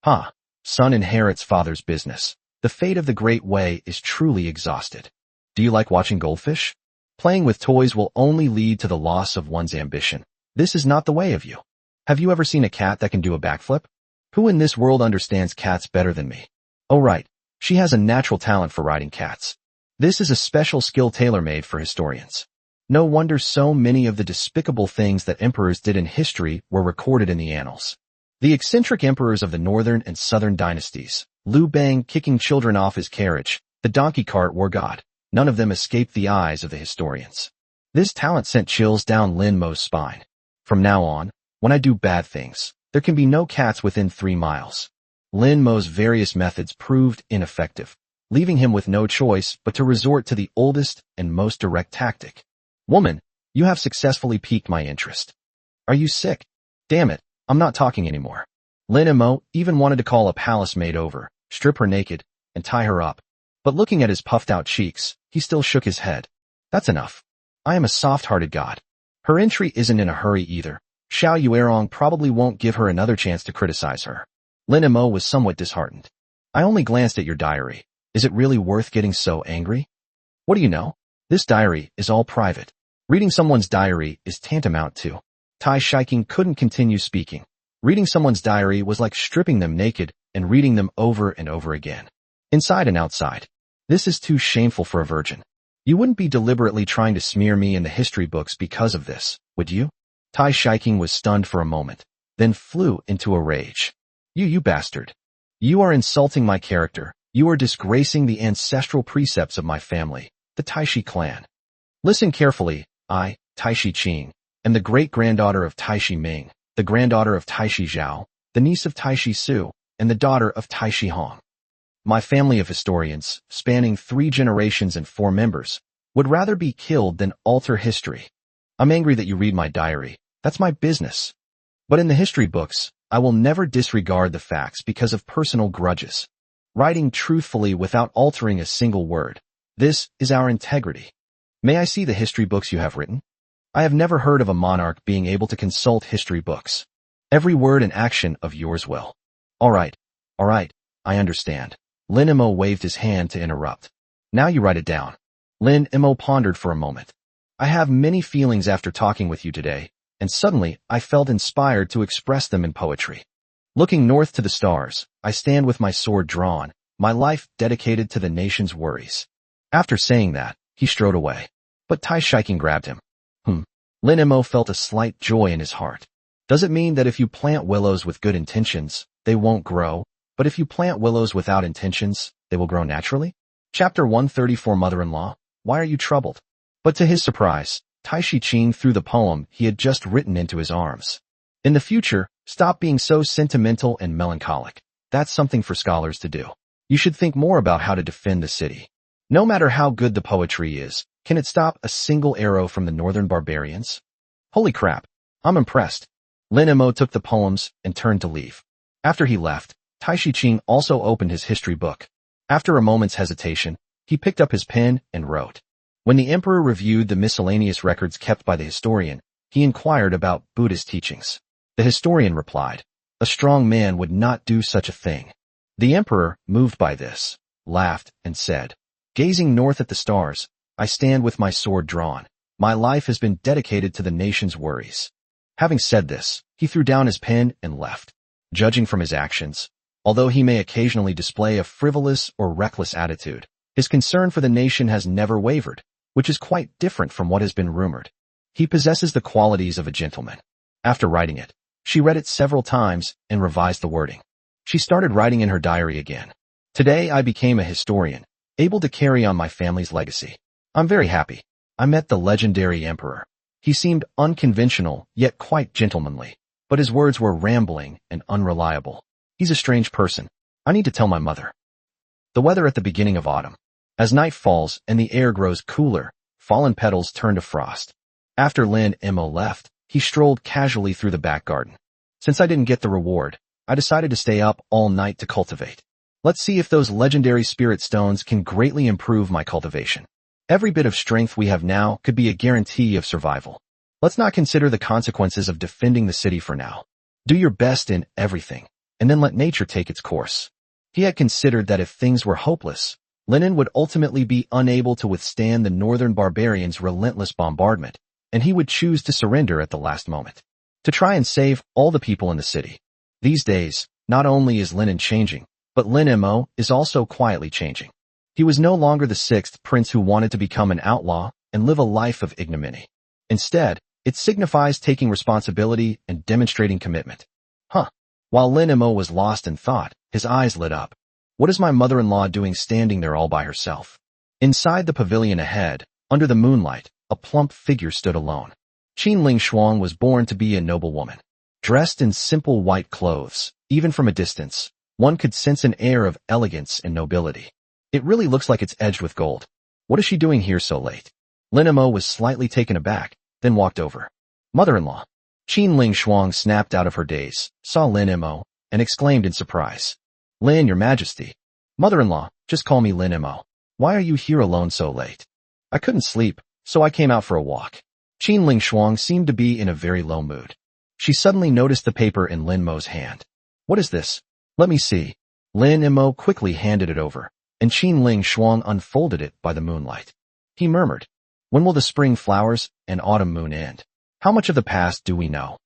Ha! Son inherits father's business. The fate of the Great Way is truly exhausted. Do you like watching goldfish? Playing with toys will only lead to the loss of one's ambition. This is not the way of you. Have you ever seen a cat that can do a backflip? Who in this world understands cats better than me? Oh right, she has a natural talent for riding cats. This is a special skill tailor-made for historians. No wonder so many of the despicable things that emperors did in history were recorded in the annals. The eccentric emperors of the northern and southern dynasties, Liu Bang kicking children off his carriage, the donkey cart war god, none of them escaped the eyes of the historians. This talent sent chills down Lin Mo's spine. From now on, when I do bad things, there can be no cats within 3 miles. Lin Mo's various methods proved ineffective, leaving him with no choice but to resort to the oldest and most direct tactic. Woman, you have successfully piqued my interest. Are you sick? Damn it, I'm not talking anymore. Lin Mo even wanted to call a palace maid over, strip her naked, and tie her up. But looking at his puffed-out cheeks, he still shook his head. That's enough. I am a soft-hearted god. Her entry isn't in a hurry either. Xiao Yuerong probably won't give her another chance to criticize her. Lin Mo was somewhat disheartened. I only glanced at your diary. Is it really worth getting so angry? What do you know? This diary is all private. Reading someone's diary is tantamount to. Tai Shiking couldn't continue speaking. Reading someone's diary was like stripping them naked and reading them over and over again. Inside and outside. This is too shameful for a virgin. You wouldn't be deliberately trying to smear me in the history books because of this, would you? Tai Shiking was stunned for a moment, then flew into a rage. You bastard. You are insulting my character. You are disgracing the ancestral precepts of my family, the Taishi clan. Listen carefully, I, Taishi Qing, am the great-granddaughter of Taishi Ming, the granddaughter of Taishi Zhao, the niece of Taishi Su, and the daughter of Taishi Hong. My family of historians, spanning 3 generations and 4 members, would rather be killed than alter history. I'm angry that you read my diary. That's my business. But in the history books, I will never disregard the facts because of personal grudges. Writing truthfully without altering a single word. This is our integrity. May I see the history books you have written? I have never heard of a monarch being able to consult history books. Every word and action of yours will. All right, I understand. Lin Mo waved his hand to interrupt. Now you write it down. Lin Mo pondered for a moment. I have many feelings after talking with you today, and suddenly I felt inspired to express them in poetry. Looking north to the stars, I stand with my sword drawn, my life dedicated to the nation's worries. After saying that, he strode away. But Tai Shiking grabbed him. Lin Mo felt a slight joy in his heart. Does it mean that if you plant willows with good intentions, they won't grow, but if you plant willows without intentions, they will grow naturally? Chapter 134 Mother-in-law, why are you troubled? But to his surprise, Taishi Qing threw the poem he had just written into his arms. In the future, stop being so sentimental and melancholic. That's something for scholars to do. You should think more about how to defend the city. No matter how good the poetry is, can it stop a single arrow from the northern barbarians? Holy crap, I'm impressed. Lin Mo took the poems and turned to leave. After he left, Taishi Qing also opened his history book. After a moment's hesitation, he picked up his pen and wrote. When the emperor reviewed the miscellaneous records kept by the historian, he inquired about Buddhist teachings. The historian replied, a strong man would not do such a thing. The emperor, moved by this, laughed and said, gazing north at the stars, I stand with my sword drawn. My life has been dedicated to the nation's worries. Having said this, he threw down his pen and left. Judging from his actions, although he may occasionally display a frivolous or reckless attitude, his concern for the nation has never wavered, which is quite different from what has been rumored. He possesses the qualities of a gentleman. After writing it, she read it several times and revised the wording. She started writing in her diary again. Today I became a historian, able to carry on my family's legacy. I'm very happy. I met the legendary emperor. He seemed unconventional, yet quite gentlemanly, but his words were rambling and unreliable. He's a strange person. I need to tell my mother. The weather at the beginning of autumn. As night falls and the air grows cooler, fallen petals turn to frost. After Lin Mo left, he strolled casually through the back garden. Since I didn't get the reward, I decided to stay up all night to cultivate. Let's see if those legendary spirit stones can greatly improve my cultivation. Every bit of strength we have now could be a guarantee of survival. Let's not consider the consequences of defending the city for now. Do your best in everything, and then let nature take its course. He had considered that if things were hopeless, Linen would ultimately be unable to withstand the northern barbarians' relentless bombardment, and he would choose to surrender at the last moment, to try and save all the people in the city. These days, not only is Linen changing, but Lin Mo is also quietly changing. He was no longer the sixth prince who wanted to become an outlaw and live a life of ignominy. Instead, it signifies taking responsibility and demonstrating commitment. While Lin Mo was lost in thought, his eyes lit up. What is my mother-in-law doing standing there all by herself? Inside the pavilion ahead, under the moonlight, a plump figure stood alone. Qin Ling Shuang was born to be a noble woman. Dressed in simple white clothes, even from a distance, one could sense an air of elegance and nobility. It really looks like it's edged with gold. What is she doing here so late? Lin Mo was slightly taken aback, then walked over. Mother-in-law. Qin Ling Shuang snapped out of her daze, saw Lin Mo, and exclaimed in surprise. Lin, your majesty. Mother-in-law, just call me Lin Mo. Why are you here alone so late? I couldn't sleep, so I came out for a walk. Qin Ling Shuang seemed to be in a very low mood. She suddenly noticed the paper in Lin Mo's hand. What is this? Let me see. Lin Mo quickly handed it over, and Qin Ling Shuang unfolded it by the moonlight. He murmured, when will the spring flowers and autumn moon end? How much of the past do we know?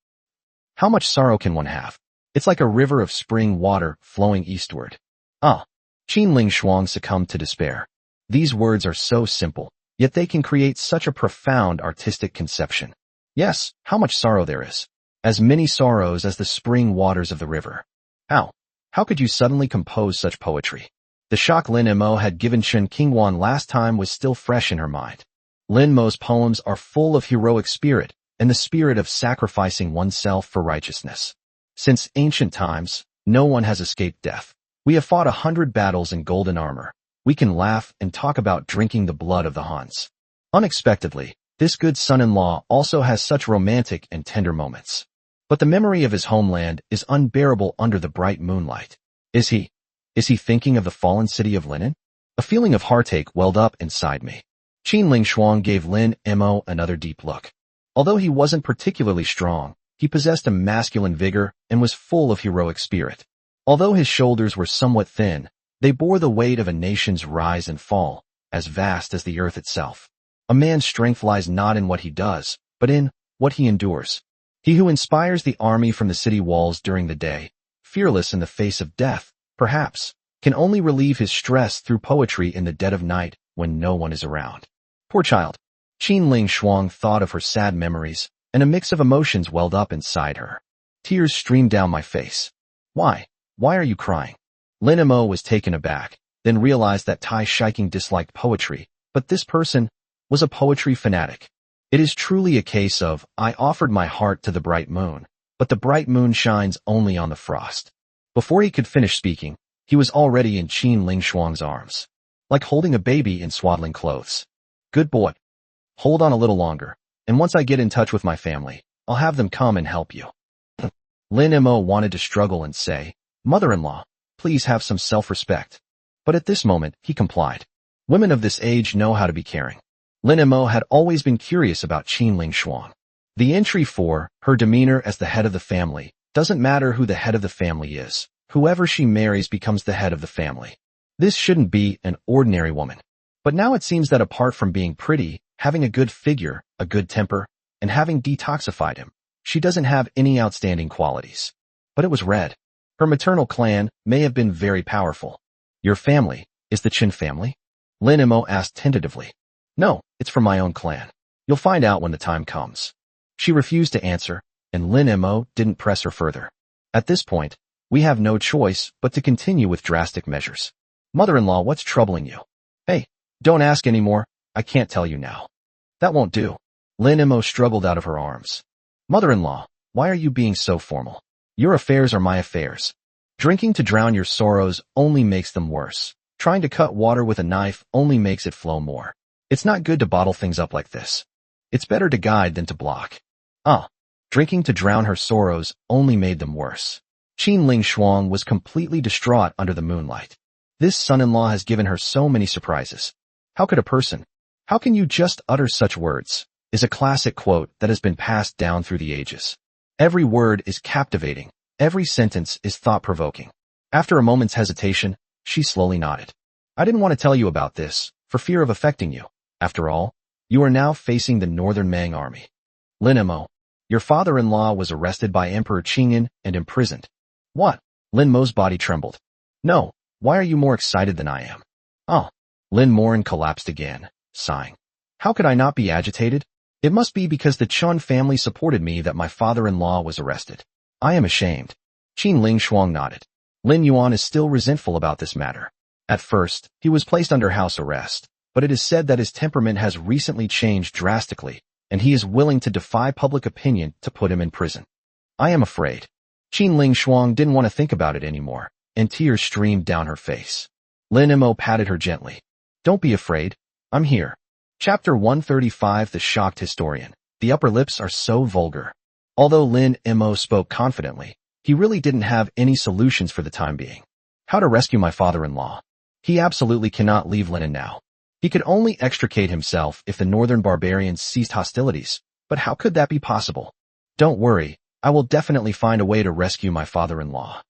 How much sorrow can one have? It's like a river of spring water flowing eastward. Qin Ling Shuang succumbed to despair. These words are so simple, yet they can create such a profound artistic conception. Yes, how much sorrow there is. As many sorrows as the spring waters of the river. How could you suddenly compose such poetry? The shock Lin Mo had given Chen Qingwan last time was still fresh in her mind. Lin Mo's poems are full of heroic spirit and the spirit of sacrificing oneself for righteousness. Since ancient times, no one has escaped death. We have fought 100 battles in golden armor. We can laugh and talk about drinking the blood of the Huns. Unexpectedly, this good son-in-law also has such romantic and tender moments. But the memory of his homeland is unbearable under the bright moonlight. Is he thinking of the fallen city of Linen? A feeling of heartache welled up inside me. Qin Ling Shuang gave Lin Mo another deep look. Although he wasn't particularly strong, he possessed a masculine vigor and was full of heroic spirit. Although his shoulders were somewhat thin, they bore the weight of a nation's rise and fall, as vast as the earth itself. A man's strength lies not in what he does, but in what he endures. He who inspires the army from the city walls during the day, fearless in the face of death, perhaps, can only relieve his stress through poetry in the dead of night when no one is around. Poor child. Qin Ling Shuang thought of her sad memories, and a mix of emotions welled up inside her. Tears streamed down my face. Why are you crying? Lin Mo was taken aback, then realized that Tai Shiking disliked poetry, but this person was a poetry fanatic. It is truly a case of, I offered my heart to the bright moon, but the bright moon shines only on the frost. Before he could finish speaking, he was already in Qin Ling Shuang's arms, like holding a baby in swaddling clothes. Good boy. Hold on a little longer, and once I get in touch with my family, I'll have them come and help you. Lin Mo wanted to struggle and say, Mother-in-law, please have some self-respect. But at this moment, he complied. Women of this age know how to be caring. Lin Mo had always been curious about Qin Ling Shuang. The entry for her demeanor as the head of the family doesn't matter who the head of the family is. Whoever she marries becomes the head of the family. This shouldn't be an ordinary woman. But now it seems that apart from being pretty, having a good figure, a good temper, and having detoxified him, she doesn't have any outstanding qualities. But it was red. Her maternal clan may have been very powerful. Your family is the Qin family? Lin Mo asked tentatively. No, it's from my own clan. You'll find out when the time comes. She refused to answer, and Lin Mo didn't press her further. At this point, we have no choice but to continue with drastic measures. Mother-in-law, what's troubling you? Hey, don't ask anymore. I can't tell you now. That won't do. Lin Mo struggled out of her arms. Mother-in-law, why are you being so formal? Your affairs are my affairs. Drinking to drown your sorrows only makes them worse. Trying to cut water with a knife only makes it flow more. It's not good to bottle things up like this. It's better to guide than to block. Drinking to drown her sorrows only made them worse. Qin Ling Shuang was completely distraught under the moonlight. This son-in-law has given her so many surprises. How can you just utter such words? Is a classic quote that has been passed down through the ages. Every word is captivating. Every sentence is thought-provoking. After a moment's hesitation, she slowly nodded. I didn't want to tell you about this, for fear of affecting you. After all, you are now facing the Northern Mang army. Lin Mo, your father-in-law was arrested by Emperor Qingyan and imprisoned. What? Lin Mo's body trembled. No, why are you more excited than I am? Oh. Lin Morin collapsed again, sighing. How could I not be agitated? It must be because the Chun family supported me that my father-in-law was arrested. I am ashamed. Qin Ling Shuang nodded. Lin Yuan is still resentful about this matter. At first, he was placed under house arrest, but it is said that his temperament has recently changed drastically, and he is willing to defy public opinion to put him in prison. I am afraid. Qin Ling Shuang didn't want to think about it anymore, and tears streamed down her face. Lin Mo patted her gently. Don't be afraid. I'm here. Chapter 135 The Shocked Historian. The upper lips are so vulgar. Although Lin Mo spoke confidently, he really didn't have any solutions for the time being. How to rescue my father-in-law? He absolutely cannot leave Linen now. He could only extricate himself if the northern barbarians ceased hostilities, but how could that be possible? Don't worry, I will definitely find a way to rescue my father-in-law.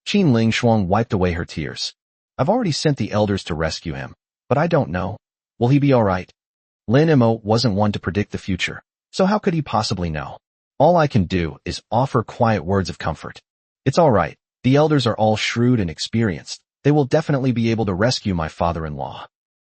Qin Ling Shuang wiped away her tears. I've already sent the elders to rescue him, but I don't know. Will he be alright? Lin Mo wasn't one to predict the future, so how could he possibly know? All I can do is offer quiet words of comfort. It's alright, the elders are all shrewd and experienced. They will definitely be able to rescue my father-in-law.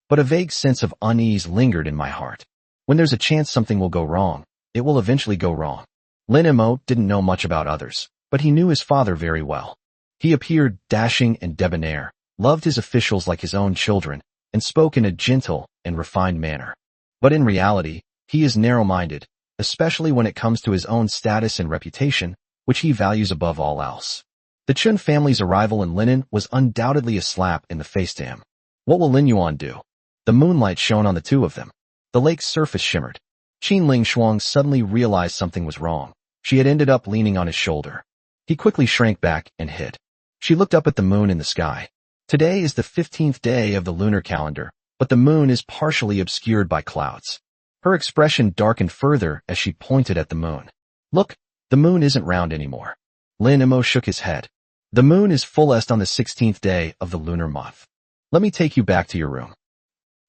But a vague sense of unease lingered in my heart. When there's a chance something will go wrong, it will eventually go wrong. Lin Mo didn't know much about others, but he knew his father very well. He appeared dashing and debonair, loved his officials like his own children, and spoke in a gentle and refined manner. But in reality, he is narrow-minded, especially when it comes to his own status and reputation, which he values above all else. The Chun family's arrival in Linen was undoubtedly a slap in the face to him. What will Lin Yuan do? The moonlight shone on the two of them. The lake's surface shimmered. Qin Ling Shuang suddenly realized something was wrong. She had ended up leaning on his shoulder. He quickly shrank back and hid. She looked up at the moon in the sky. Today is the 15th day of the lunar calendar, but the moon is partially obscured by clouds. Her expression darkened further as she pointed at the moon. Look, the moon isn't round anymore. Lin Mo shook his head. The moon is fullest on the 16th day of the lunar month. Let me take you back to your room.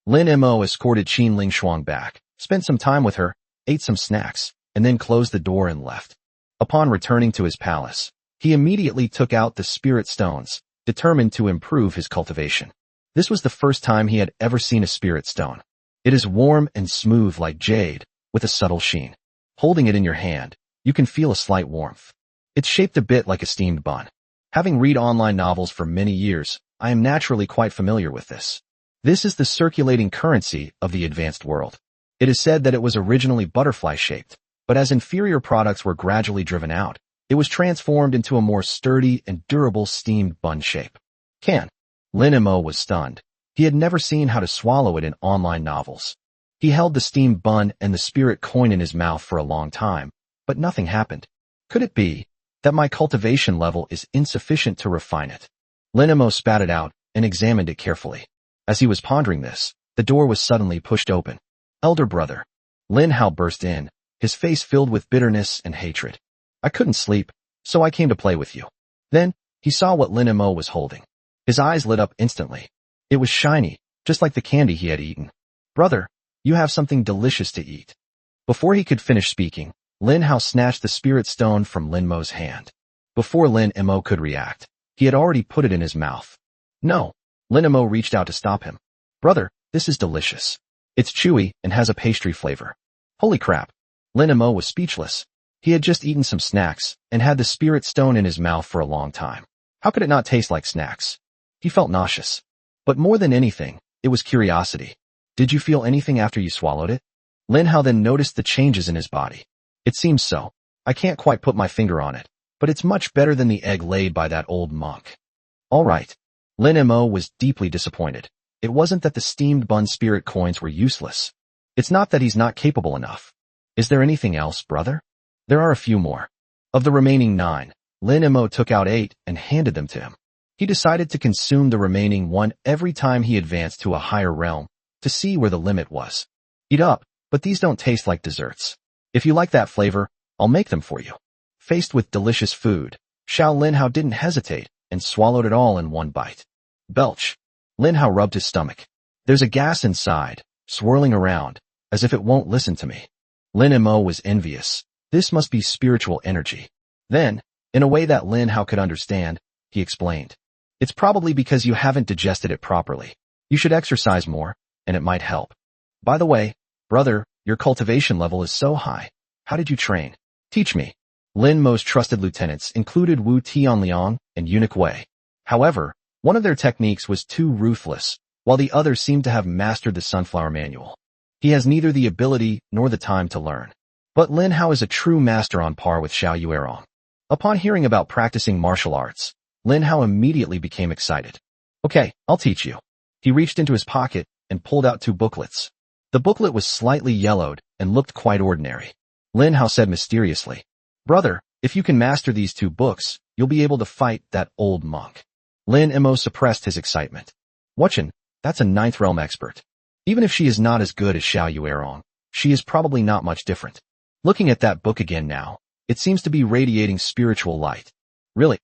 Lin Mo escorted Qin Ling Shuang back, spent some time with her, ate some snacks, and then closed the door and left. Upon returning to his palace, he immediately took out the spirit stones, determined to improve his cultivation. This was the first time he had ever seen a spirit stone. It is warm and smooth like jade, with a subtle sheen. Holding it in your hand, you can feel a slight warmth. It's shaped a bit like a steamed bun. Having read online novels for many years, I am naturally quite familiar with this. This is the circulating currency of the advanced world. It is said that it was originally butterfly-shaped, but as inferior products were gradually driven out, it was transformed into a more sturdy and durable steamed bun shape. Lin Mo was stunned. He had never seen how to swallow it in online novels. He held the steamed bun and the spirit coin in his mouth for a long time, but nothing happened. Could it be that my cultivation level is insufficient to refine it? Lin Mo spat it out and examined it carefully. As he was pondering this, the door was suddenly pushed open. Elder brother. Lin Hao burst in, his face filled with bitterness and hatred. I couldn't sleep, so I came to play with you. Then, he saw what Lin Mo was holding. His eyes lit up instantly. It was shiny, just like the candy he had eaten. Brother, you have something delicious to eat. Before he could finish speaking, Lin Hao snatched the spirit stone from Lin Mo's hand. Before Lin Mo could react, he had already put it in his mouth. No. Lin Mo reached out to stop him. Brother, this is delicious. It's chewy and has a pastry flavor. Holy crap. Lin Mo was speechless. He had just eaten some snacks and had the spirit stone in his mouth for a long time. How could it not taste like snacks? He felt nauseous. But more than anything, it was curiosity. Did you feel anything after you swallowed it? Lin Hao then noticed the changes in his body. It seems so. I can't quite put my finger on it, but it's much better than the egg laid by that old monk. All right. Lin Mo was deeply disappointed. It wasn't that the steamed bun spirit coins were useless. It's not that he's not capable enough. Is there anything else, brother? There are a few more. Of the remaining 9, Lin Mo took out 8 and handed them to him. He decided to consume the remaining 1 every time he advanced to a higher realm, to see where the limit was. Eat up, but these don't taste like desserts. If you like that flavor, I'll make them for you. Faced with delicious food, Xiao Linhao didn't hesitate and swallowed it all in one bite. Belch. Linhao rubbed his stomach. There's a gas inside, swirling around, as if it won't listen to me. Lin Mo was envious. This must be spiritual energy. Then, in a way that Lin Hao could understand, he explained. It's probably because you haven't digested it properly. You should exercise more, and it might help. By the way, brother, your cultivation level is so high. How did you train? Teach me. Lin Mo's trusted lieutenants included Wu Tianliang and Eunuch Wei. However, one of their techniques was too ruthless, while the other seemed to have mastered the sunflower manual. He has neither the ability nor the time to learn. But Lin Hao is a true master on par with Xiao Yuerong. Upon hearing about practicing martial arts, Lin Hao immediately became excited. Okay, I'll teach you. He reached into his pocket and pulled out 2 booklets. The booklet was slightly yellowed and looked quite ordinary. Lin Hao said mysteriously, Brother, if you can master these 2 books, you'll be able to fight that old monk. Lin Mo suppressed his excitement. Watchin, that's a 9th realm expert. Even if she is not as good as Xiao Yuerong, she is probably not much different. Looking at that book again now, it seems to be radiating spiritual light. Really?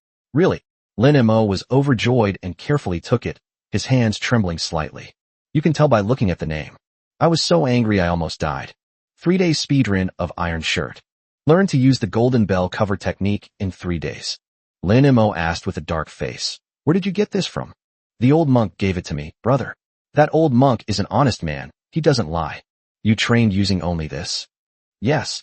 Lin Mo was overjoyed and carefully took it, his hands trembling slightly. You can tell by looking at the name. I was so angry I almost died. 3-day speedrun of Iron Shirt. Learn to use the golden bell cover technique in 3 days. Lin Mo asked with a dark face. Where did you get this from? The old monk gave it to me, brother. That old monk is an honest man, he doesn't lie. You trained using only this? Yes.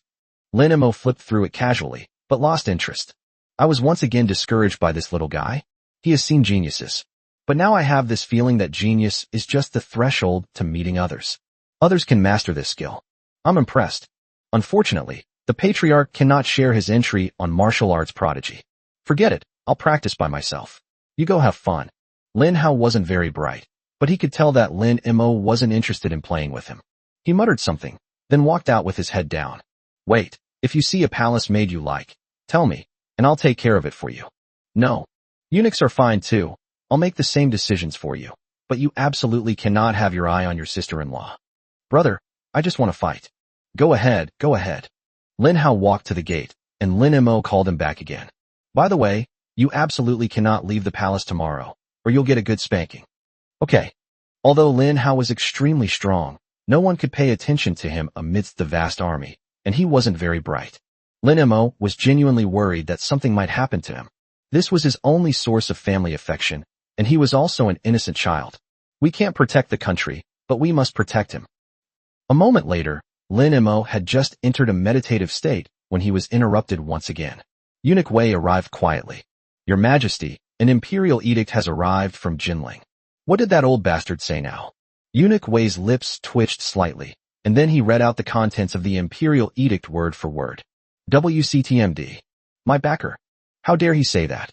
Lin Mo flipped through it casually, but lost interest. I was once again discouraged by this little guy. He has seen geniuses. But now I have this feeling that genius is just the threshold to meeting others. Others can master this skill. I'm impressed. Unfortunately, the patriarch cannot share his entry on martial arts prodigy. Forget it, I'll practice by myself. You go have fun. Lin Hao wasn't very bright, but he could tell that Lin Mo wasn't interested in playing with him. He muttered something, then walked out with his head down. Wait, if you see a palace maid you like, tell me, and I'll take care of it for you. No. Eunuchs are fine too. I'll make the same decisions for you. But you absolutely cannot have your eye on your sister-in-law. Brother, I just want to fight. Go ahead. Lin Hao walked to the gate, and Lin Mo called him back again. By the way, you absolutely cannot leave the palace tomorrow, or you'll get a good spanking. Okay. Although Lin Hao was extremely strong, no one could pay attention to him amidst the vast army, and he wasn't very bright. Lin Mo was genuinely worried that something might happen to him. This was his only source of family affection, and he was also an innocent child. We can't protect the country, but we must protect him. A moment later, Lin Mo had just entered a meditative state when he was interrupted once again. Eunuch Wei arrived quietly. Your Majesty, an imperial edict has arrived from Jinling. What did that old bastard say now? Eunuch Wei's lips twitched slightly, and then he read out the contents of the imperial edict word for word. WCTMD. My backer. How dare he say that?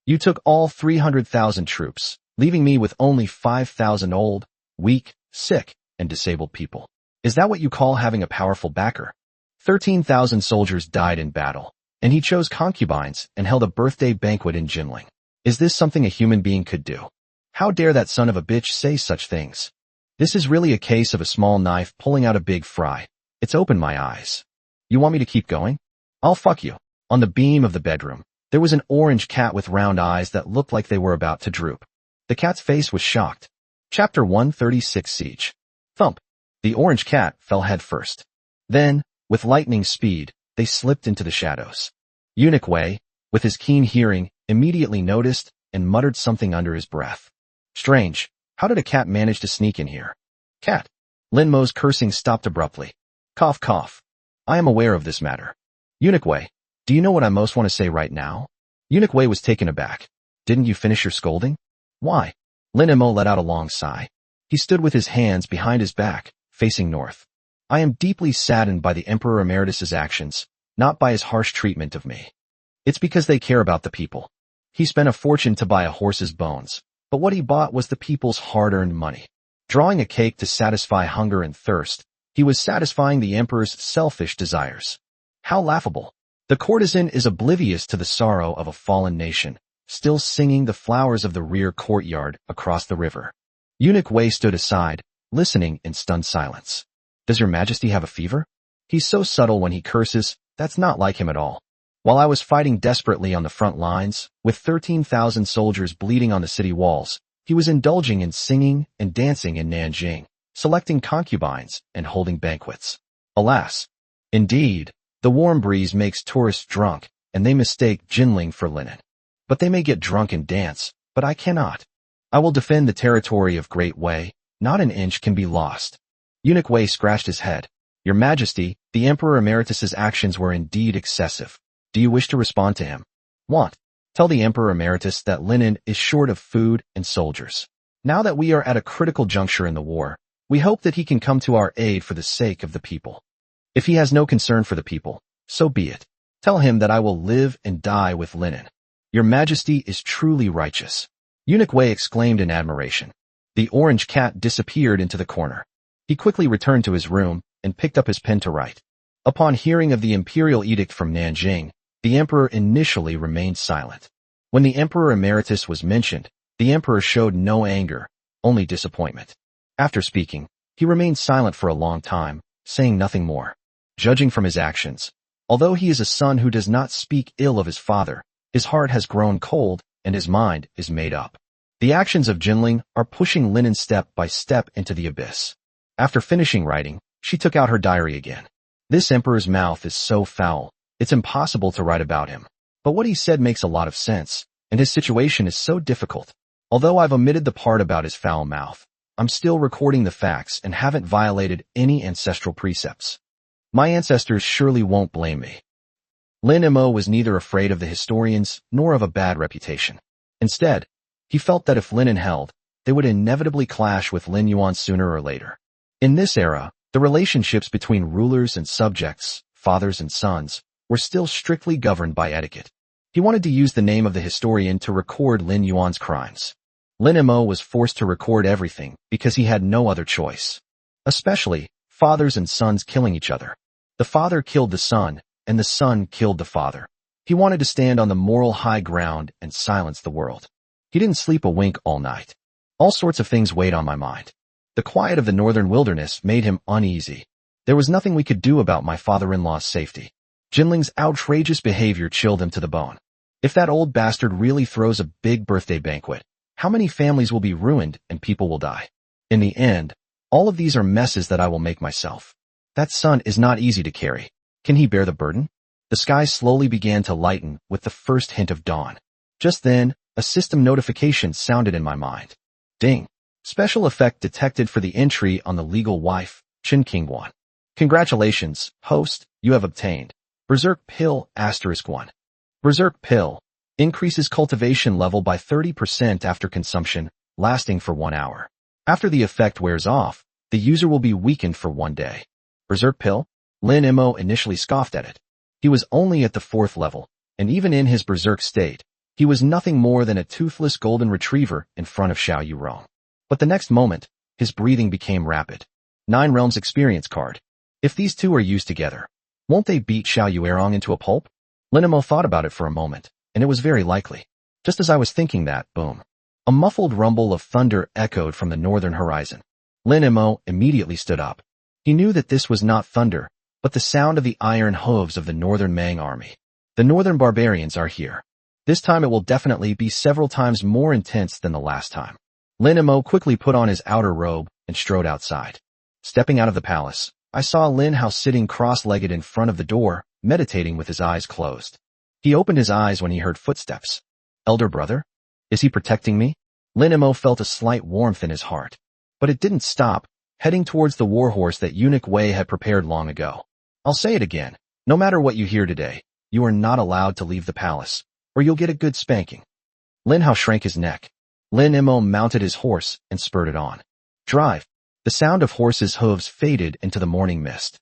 You took all 300,000 troops, leaving me with only 5,000 old, weak, sick, and disabled people. Is that what you call having a powerful backer? 13,000 soldiers died in battle, and he chose concubines and held a birthday banquet in Jinling. Is this something a human being could do? How dare that son of a bitch say such things? This is really a case of a small knife pulling out a big fry. It's opened my eyes. You want me to keep going? I'll fuck you. On the beam of the bedroom, there was an orange cat with round eyes that looked like they were about to droop. The cat's face was shocked. Chapter 136 Siege. Thump. The orange cat fell head first. Then, with lightning speed, they slipped into the shadows. Eunuch Wei, with his keen hearing, immediately noticed and muttered something under his breath. Strange, how did a cat manage to sneak in here? Cat. Lin Mo's cursing stopped abruptly. Cough cough. I am aware of this matter. Eunuch Wei, do you know what I most want to say right now? Eunuch Wei was taken aback. Didn't you finish your scolding? Why? Lin Mo let out a long sigh. He stood with his hands behind his back, facing north. I am deeply saddened by the Emperor Emeritus's actions, not by his harsh treatment of me. It's because they care about the people. He spent a fortune to buy a horse's bones, but what he bought was the people's hard-earned money. Drawing a cake to satisfy hunger and thirst, he was satisfying the emperor's selfish desires. How laughable. The courtesan is oblivious to the sorrow of a fallen nation, still singing the flowers of the rear courtyard across the river. Eunuch Wei stood aside, listening in stunned silence. Does your Majesty have a fever? He's so subtle when he curses, that's not like him at all. While I was fighting desperately on the front lines, with 13,000 soldiers bleeding on the city walls, he was indulging in singing and dancing in Nanjing, selecting concubines and holding banquets. Alas! Indeed, the warm breeze makes tourists drunk, and they mistake Jinling for linen. But they may get drunk and dance, but I cannot. I will defend the territory of Great Wei, not an inch can be lost. Eunuch Wei scratched his head. Your Majesty, the Emperor Emeritus's actions were indeed excessive. Do you wish to respond to him? Want. Tell the Emperor Emeritus that Linen is short of food and soldiers. Now that we are at a critical juncture in the war, we hope that he can come to our aid for the sake of the people. If he has no concern for the people, so be it. Tell him that I will live and die with Linen. Your Majesty is truly righteous. Eunuch Wei exclaimed in admiration. The orange cat disappeared into the corner. He quickly returned to his room and picked up his pen to write. Upon hearing of the imperial edict from Nanjing, the emperor initially remained silent. When the Emperor Emeritus was mentioned, the emperor showed no anger, only disappointment. After speaking, he remained silent for a long time, saying nothing more. Judging from his actions, although he is a son who does not speak ill of his father, his heart has grown cold and his mind is made up. The actions of Jinling are pushing Linen step by step into the abyss. After finishing writing, she took out her diary again. This emperor's mouth is so foul, it's impossible to write about him. But what he said makes a lot of sense, and his situation is so difficult. Although I've omitted the part about his foul mouth, I'm still recording the facts and haven't violated any ancestral precepts. My ancestors surely won't blame me. Lin Mo was neither afraid of the historians nor of a bad reputation. Instead, he felt that if Linen held, they would inevitably clash with Lin Yuan sooner or later. In this era, the relationships between rulers and subjects, fathers and sons, were still strictly governed by etiquette. He wanted to use the name of the historian to record Lin Yuan's crimes. Lin Mo was forced to record everything because he had no other choice. Especially, fathers and sons killing each other. The father killed the son, and the son killed the father. He wanted to stand on the moral high ground and silence the world. He didn't sleep a wink all night. All sorts of things weighed on my mind. The quiet of the northern wilderness made him uneasy. There was nothing we could do about my father-in-law's safety. Jinling's outrageous behavior chilled him to the bone. If that old bastard really throws a big birthday banquet, how many families will be ruined and people will die? In the end, all of these are messes that I will make myself. That son is not easy to carry. Can he bear the burden? The sky slowly began to lighten with the first hint of dawn. Just then, a system notification sounded in my mind. Ding. Special effect detected for the entry on the legal wife, Chen Qingguan. Congratulations, host, you have obtained Berserk Pill *1. Berserk Pill increases cultivation level by 30% after consumption, lasting for 1 hour. After the effect wears off, the user will be weakened for 1 day. Berserk Pill? Lin Mo initially scoffed at it. He was only at the 4th level, and even in his berserk state, he was nothing more than a toothless golden retriever in front of Xiao Yurong. But the next moment, his breathing became rapid. 9 Realms experience card. If these two are used together, won't they beat Xiao Yurong into a pulp? Lin Mo thought about it for a moment, and it was very likely. Just as I was thinking that, boom. A muffled rumble of thunder echoed from the northern horizon. Lin Mo immediately stood up. He knew that this was not thunder, but the sound of the iron hooves of the northern Mang army. The northern barbarians are here. This time it will definitely be several times more intense than the last time. Lin Mo quickly put on his outer robe and strode outside. Stepping out of the palace, I saw Lin Hao sitting cross-legged in front of the door, meditating with his eyes closed. He opened his eyes when he heard footsteps. Elder brother? Is he protecting me? Lin Mo felt a slight warmth in his heart. But it didn't stop, heading towards the warhorse that Eunuch Wei had prepared long ago. I'll say it again. No matter what you hear today, you are not allowed to leave the palace, or you'll get a good spanking. Lin Hao shrank his neck. Lin Mo mounted his horse and spurred on. Drive. The sound of horses' hooves faded into the morning mist.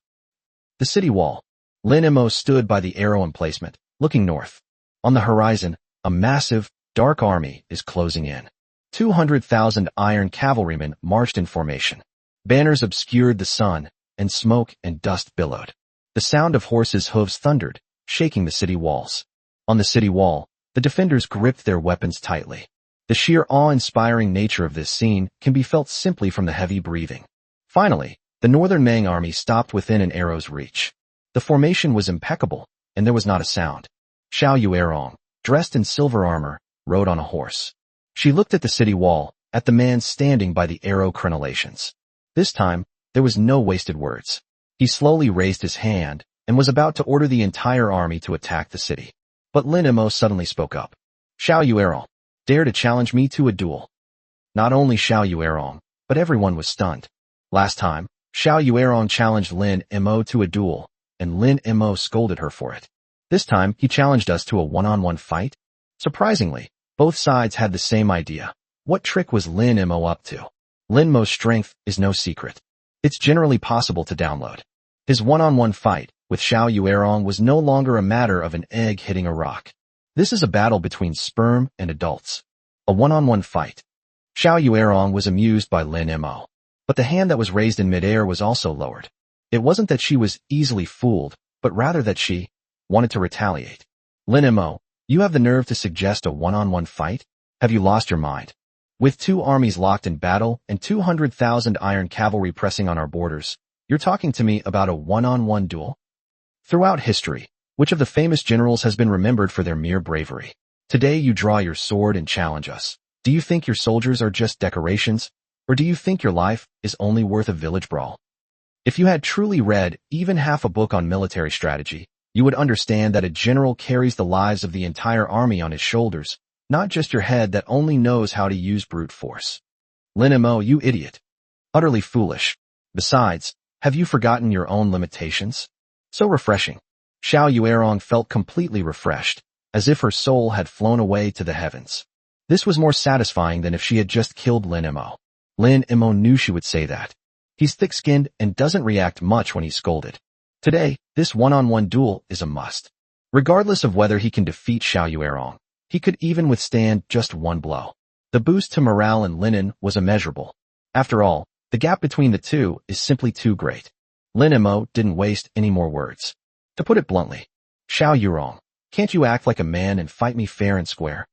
The city wall. Lin Mo stood by the arrow emplacement, looking north. On the horizon, a massive, dark army is closing in. 200,000 iron cavalrymen marched in formation. Banners obscured the sun, and smoke and dust billowed. The sound of horses' hooves thundered, shaking the city walls. On the city wall, the defenders gripped their weapons tightly. The sheer awe-inspiring nature of this scene can be felt simply from the heavy breathing. Finally, the northern Mang army stopped within an arrow's reach. The formation was impeccable, and there was not a sound. Xiao Yuerong, dressed in silver armor, rode on a horse. She looked at the city wall, at the man standing by the arrow crenellations. This time, there was no wasted words. He slowly raised his hand and was about to order the entire army to attack the city. But Lin Emo suddenly spoke up. Xiao Yuerong, dare to challenge me to a duel. Not only Xiao Yuerong, but everyone was stunned. Last time, Xiao Yuerong challenged Lin Emo to a duel, and Lin Emo scolded her for it. This time, he challenged us to a one-on-one fight? Surprisingly, both sides had the same idea. What trick was Lin Emo up to? Lin Mo's strength is no secret. It's generally possible to download. His one-on-one fight with Xiao Yuerong was no longer a matter of an egg hitting a rock. This is a battle between sperm and adults. A one-on-one fight. Xiao Yuerong was amused by Lin Emo. But the hand that was raised in midair was also lowered. It wasn't that she was easily fooled, but rather that she wanted to retaliate. Lin Emo, you have the nerve to suggest a one-on-one fight? Have you lost your mind? With two armies locked in battle and 200,000 iron cavalry pressing on our borders, you're talking to me about a one-on-one duel? Throughout history, which of the famous generals has been remembered for their mere bravery? Today you draw your sword and challenge us. Do you think your soldiers are just decorations? Or do you think your life is only worth a village brawl? If you had truly read even half a book on military strategy, you would understand that a general carries the lives of the entire army on his shoulders, not just your head that only knows how to use brute force. Lin Emo, you idiot. Utterly foolish. Besides, have you forgotten your own limitations? So refreshing. Xiao Yuerong felt completely refreshed, as if her soul had flown away to the heavens. This was more satisfying than if she had just killed Lin Emo. Lin Emo knew she would say that. He's thick-skinned and doesn't react much when he's scolded. Today, this one-on-one duel is a must. Regardless of whether he can defeat Xiao Yuerong, he could even withstand just one blow. The boost to morale in Linen was immeasurable. After all, the gap between the two is simply too great. Lin Emo didn't waste any more words. To put it bluntly, Xiao Yuerong, can't you act like a man and fight me fair and square?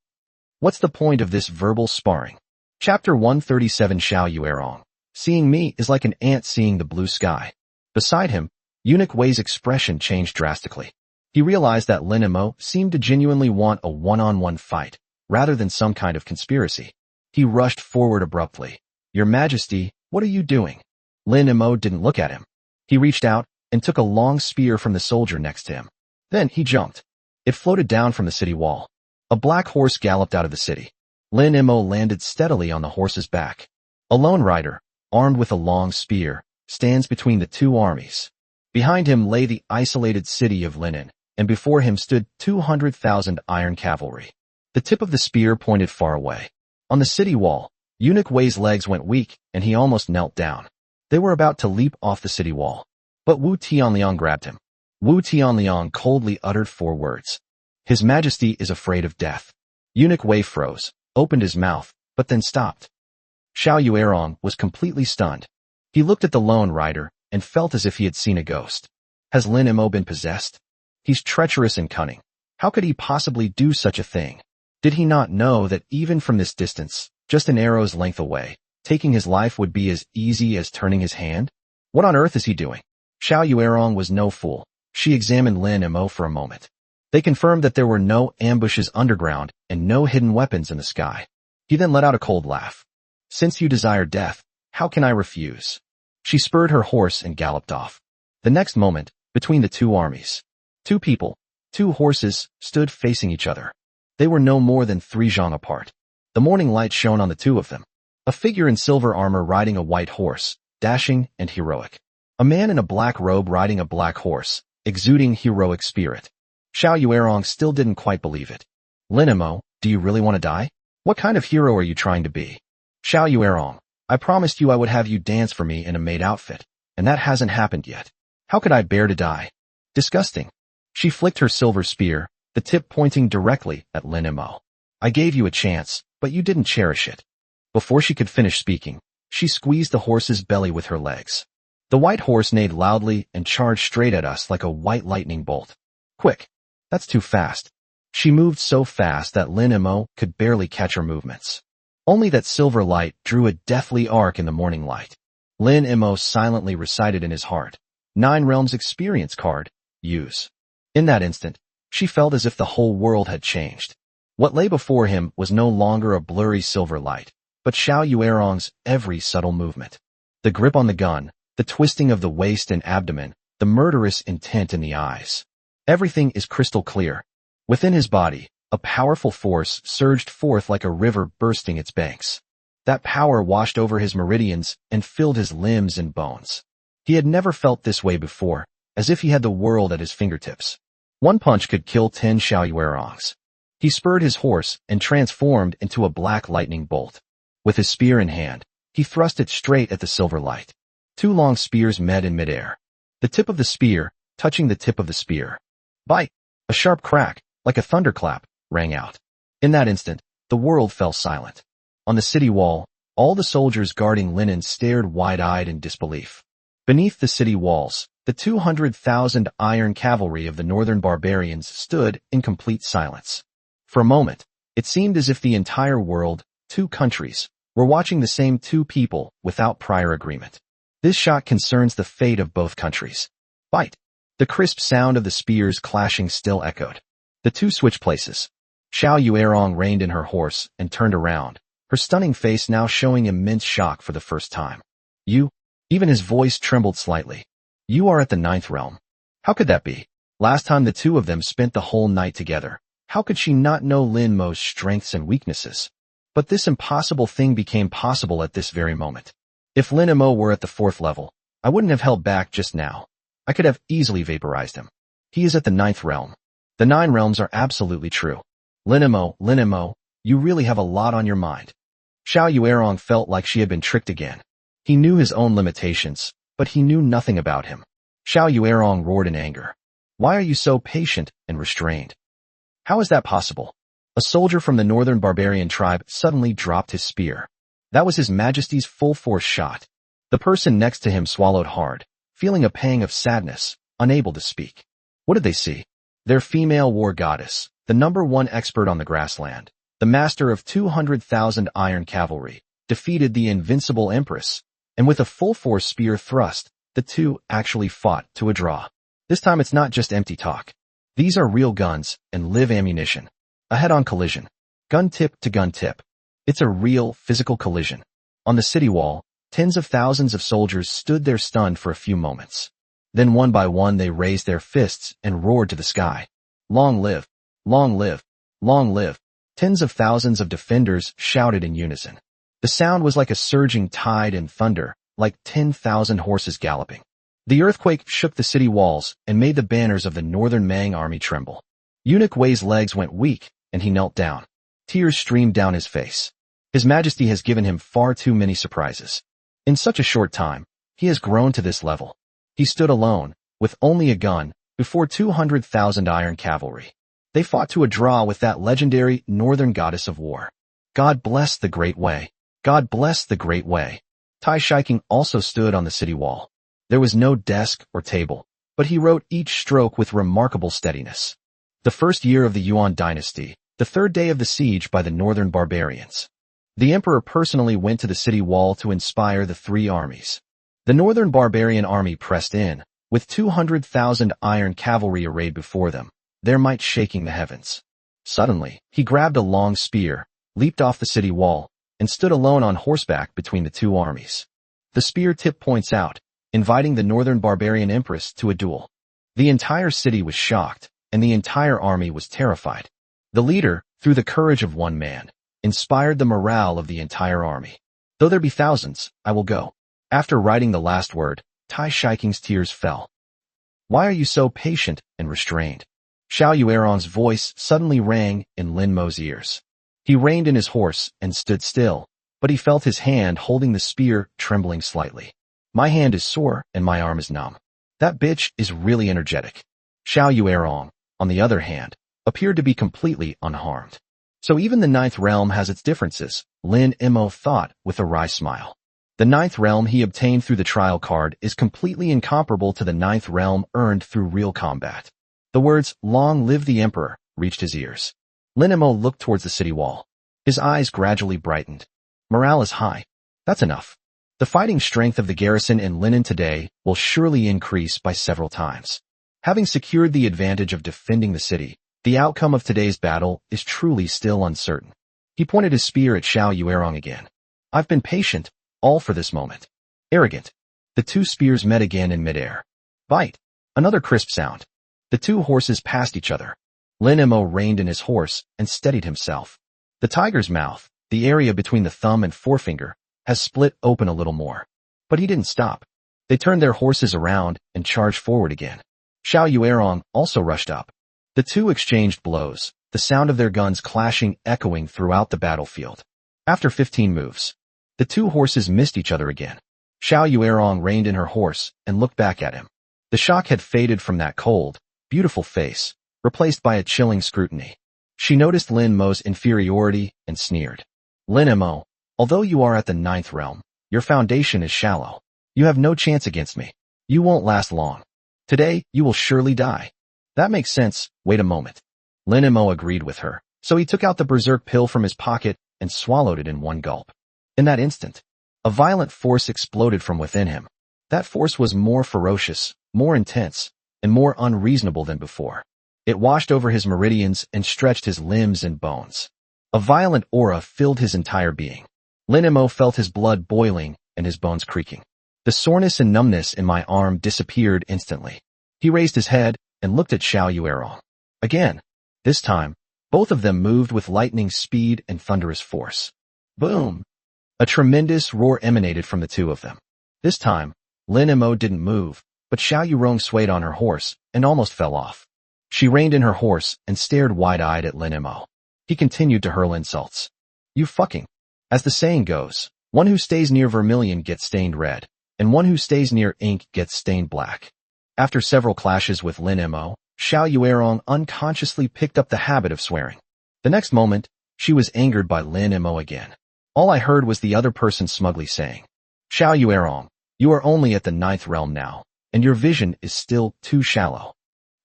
What's the point of this verbal sparring? Chapter 137 Xiao Yuerong. Seeing me is like an ant seeing the blue sky. Beside him, Eunuch Wei's expression changed drastically. He realized that Lin Emo seemed to genuinely want a one-on-one fight, rather than some kind of conspiracy. He rushed forward abruptly. Your Majesty, what are you doing? Lin Emo didn't look at him. He reached out and took a long spear from the soldier next to him. Then he jumped. It floated down from the city wall. A black horse galloped out of the city. Lin Emo landed steadily on the horse's back. A lone rider, armed with a long spear, stands between the two armies. Behind him lay the isolated city of Linen, and before him stood 200,000 iron cavalry. The tip of the spear pointed far away. On the city wall, Eunuch Wei's legs went weak, and he almost knelt down. They were about to leap off the city wall. But Wu Tianliang grabbed him. Wu Tianliang coldly uttered 4 words. His Majesty is afraid of death. Eunuch Wei froze, opened his mouth, but then stopped. Xiao Yuerong was completely stunned. He looked at the lone rider and felt as if he had seen a ghost. Has Lin Emo been possessed? He's treacherous and cunning. How could he possibly do such a thing? Did he not know that even from this distance, just an arrow's length away, taking his life would be as easy as turning his hand? What on earth is he doing? Xiao Yuerong was no fool. She examined Lin Emo for a moment. They confirmed that there were no ambushes underground and no hidden weapons in the sky. He then let out a cold laugh. Since you desire death, how can I refuse? She spurred her horse and galloped off. The next moment, between the two armies, 2 people, 2 horses, stood facing each other. They were no more than 3 zhang apart. The morning light shone on the 2 of them. A figure in silver armor riding a white horse, dashing and heroic. A man in a black robe riding a black horse, exuding heroic spirit. Xiao Yuerong still didn't quite believe it. Lin Emo, do you really want to die? What kind of hero are you trying to be? Xiao Yuerong, I promised you I would have you dance for me in a maid outfit, and that hasn't happened yet. How could I bear to die? Disgusting. She flicked her silver spear, the tip pointing directly at Lin Emo. I gave you a chance, but you didn't cherish it. Before she could finish speaking, she squeezed the horse's belly with her legs. The white horse neighed loudly and charged straight at us like a white lightning bolt. Quick. That's too fast. She moved so fast that Lin Emo could barely catch her movements. Only that silver light drew a deathly arc in the morning light. Lin Emo silently recited in his heart, 9 Realms experience card, use. In that instant, She felt as if the whole world had changed. What lay before him was no longer a blurry silver light, but Xiao Yuerong's every subtle movement. The grip on the gun, the twisting of the waist and abdomen, the murderous intent in the eyes. Everything is crystal clear. Within his body, a powerful force surged forth like a river bursting its banks. That power washed over his meridians and filled his limbs and bones. He had never felt this way before, as if he had the world at his fingertips. One punch could kill 10 Xiao Yuerongs. He spurred his horse and transformed into a black lightning bolt. With his spear in hand, he thrust it straight at the silver light. 2 long spears met in midair. The tip of the spear touching the tip of the spear. Bite! A sharp crack, like a thunderclap, rang out. In that instant, the world fell silent. On the city wall, all the soldiers guarding Linen stared wide-eyed in disbelief. Beneath the city walls, the 200,000 iron cavalry of the northern barbarians stood in complete silence. For a moment, it seemed as if the entire world, 2 countries, were watching the same 2 people without prior agreement. This shot concerns the fate of both countries. Bite! The crisp sound of the spears clashing still echoed. The 2 switched places. Xiao Yuerong reined in her horse and turned around, her stunning face now showing immense shock for the first time. You? Even his voice trembled slightly. You are at the 9th realm. How could that be? Last time the 2 of them spent the whole night together. How could she not know Lin Mo's strengths and weaknesses? But this impossible thing became possible at this very moment. If Lin Mo were at the 4th level, I wouldn't have held back just now. I could have easily vaporized him. He is at the 9th realm. The 9 realms are absolutely true. Lin Mo, you really have a lot on your mind. Xiao Yuerong felt like she had been tricked again. He knew his own limitations, but he knew nothing about him. Xiao Yuerong roared in anger. Why are you so patient and restrained? How is that possible? A soldier from the northern barbarian tribe suddenly dropped his spear. That was His Majesty's full-force shot. The person next to him swallowed hard, feeling a pang of sadness, unable to speak. What did they see? Their female war goddess, the #1 expert on the grassland, the master of 200,000 iron cavalry, defeated the invincible empress, and with a full-force spear thrust, the 2 actually fought to a draw. This time it's not just empty talk. These are real guns and live ammunition. A head-on collision. Gun tip to gun tip. It's a real, physical collision. On the city wall, tens of thousands of soldiers stood there stunned for a few moments. Then one by one they raised their fists and roared to the sky. Long live! Long live! Long live! Tens of thousands of defenders shouted in unison. The sound was like a surging tide and thunder, like 10,000 horses galloping. The earthquake shook the city walls and made the banners of the northern Mang army tremble. Eunuch Wei's legs went weak, and he knelt down. Tears streamed down his face. His Majesty has given him far too many surprises. In such a short time, he has grown to this level. He stood alone, with only a gun, before 200,000 iron cavalry. They fought to a draw with that legendary northern goddess of war. God bless the Great Wei. God bless the Great Wei. Tai Shiking also stood on the city wall. There was no desk or table, but he wrote each stroke with remarkable steadiness. The first year of the Yuan dynasty, the 3rd day of the siege by the northern barbarians. The emperor personally went to the city wall to inspire the 3 armies. The northern barbarian army pressed in, with 200,000 iron cavalry arrayed before them, their might shaking the heavens. Suddenly, he grabbed a long spear, leaped off the city wall, and stood alone on horseback between the 2 armies. The spear tip points out, inviting the northern barbarian empress to a duel. The entire city was shocked, and the entire army was terrified. The leader, through the courage of one man, inspired the morale of the entire army. Though there be thousands, I will go. After writing the last word, Tai Shiking's tears fell. Why are you so patient and restrained? Xiao Yuerong's voice suddenly rang in Lin Mo's ears. He reined in his horse and stood still, but he felt his hand holding the spear trembling slightly. My hand is sore and my arm is numb. That bitch is really energetic. Xiao Yuerong, on the other hand, appeared to be completely unharmed. So even the 9th realm has its differences, Lin Mo thought with a wry smile. The 9th realm he obtained through the trial card is completely incomparable to the 9th realm earned through real combat. The words, "Long live the Emperor," reached his ears. Lin Mo looked towards the city wall. His eyes gradually brightened. Morale is high. That's enough. The fighting strength of the garrison in Linen today will surely increase by several times. Having secured the advantage of defending the city, The outcome of today's battle is truly still uncertain. He pointed his spear at Xiao Yuerong again. I've been patient, all for this moment. Arrogant. The two spears met again in midair. Bite. Another crisp sound. The two horses passed each other. Lin Mo reined in his horse and steadied himself. The tiger's mouth, the area between the thumb and forefinger, has split open a little more. But he didn't stop. They turned their horses around and charged forward again. Xiao Yuerong also rushed up. The two exchanged blows, the sound of their guns clashing echoing throughout the battlefield. After 15 moves, the two horses missed each other again. Xiao Yuerong reined in her horse and looked back at him. The shock had faded from that cold, beautiful face, replaced by a chilling scrutiny. She noticed Lin Mo's inferiority and sneered. Lin Mo, although you are at the 9th realm, your foundation is shallow. You have no chance against me. You won't last long. Today, you will surely die. That makes sense. Wait a moment. Lin Mo agreed with her, so he took out the berserk pill from his pocket and swallowed it in one gulp. In that instant, a violent force exploded from within him. That force was more ferocious, more intense, and more unreasonable than before. It washed over his meridians and stretched his limbs and bones. A violent aura filled his entire being. Lin Mo felt his blood boiling and his bones creaking. The soreness and numbness in my arm disappeared instantly. He raised his head and looked at Xiao Yuerong. Again. This time, both of them moved with lightning speed and thunderous force. Boom! A tremendous roar emanated from the two of them. This time, Lin Mo didn't move, but Xiao Yuerong swayed on her horse and almost fell off. She reined in her horse and stared wide-eyed at Lin Mo. He continued to hurl insults. You fucking. As the saying goes, one who stays near vermilion gets stained red, and one who stays near ink gets stained black. After several clashes with Lin Mo, Xiao Yuerong unconsciously picked up the habit of swearing. The next moment, she was angered by Lin Mo again. All I heard was the other person smugly saying, Xiao Yuerong, you are only at the 9th realm now, and your vision is still too shallow.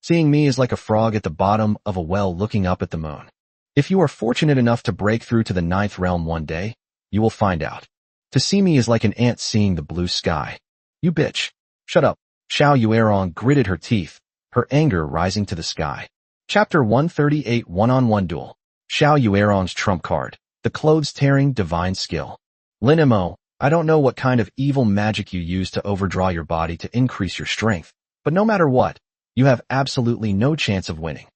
Seeing me is like a frog at the bottom of a well looking up at the moon. If you are fortunate enough to break through to the 9th realm one day, you will find out. To see me is like an ant seeing the blue sky. You bitch. Shut up. Xiao Yuerong gritted her teeth, her anger rising to the sky. Chapter 138 One-on-One Duel. Xiao Yuerong's trump card. The clothes-tearing divine skill. Lin Mo, I don't know what kind of evil magic you use to overdraw your body to increase your strength, but no matter what, you have absolutely no chance of winning.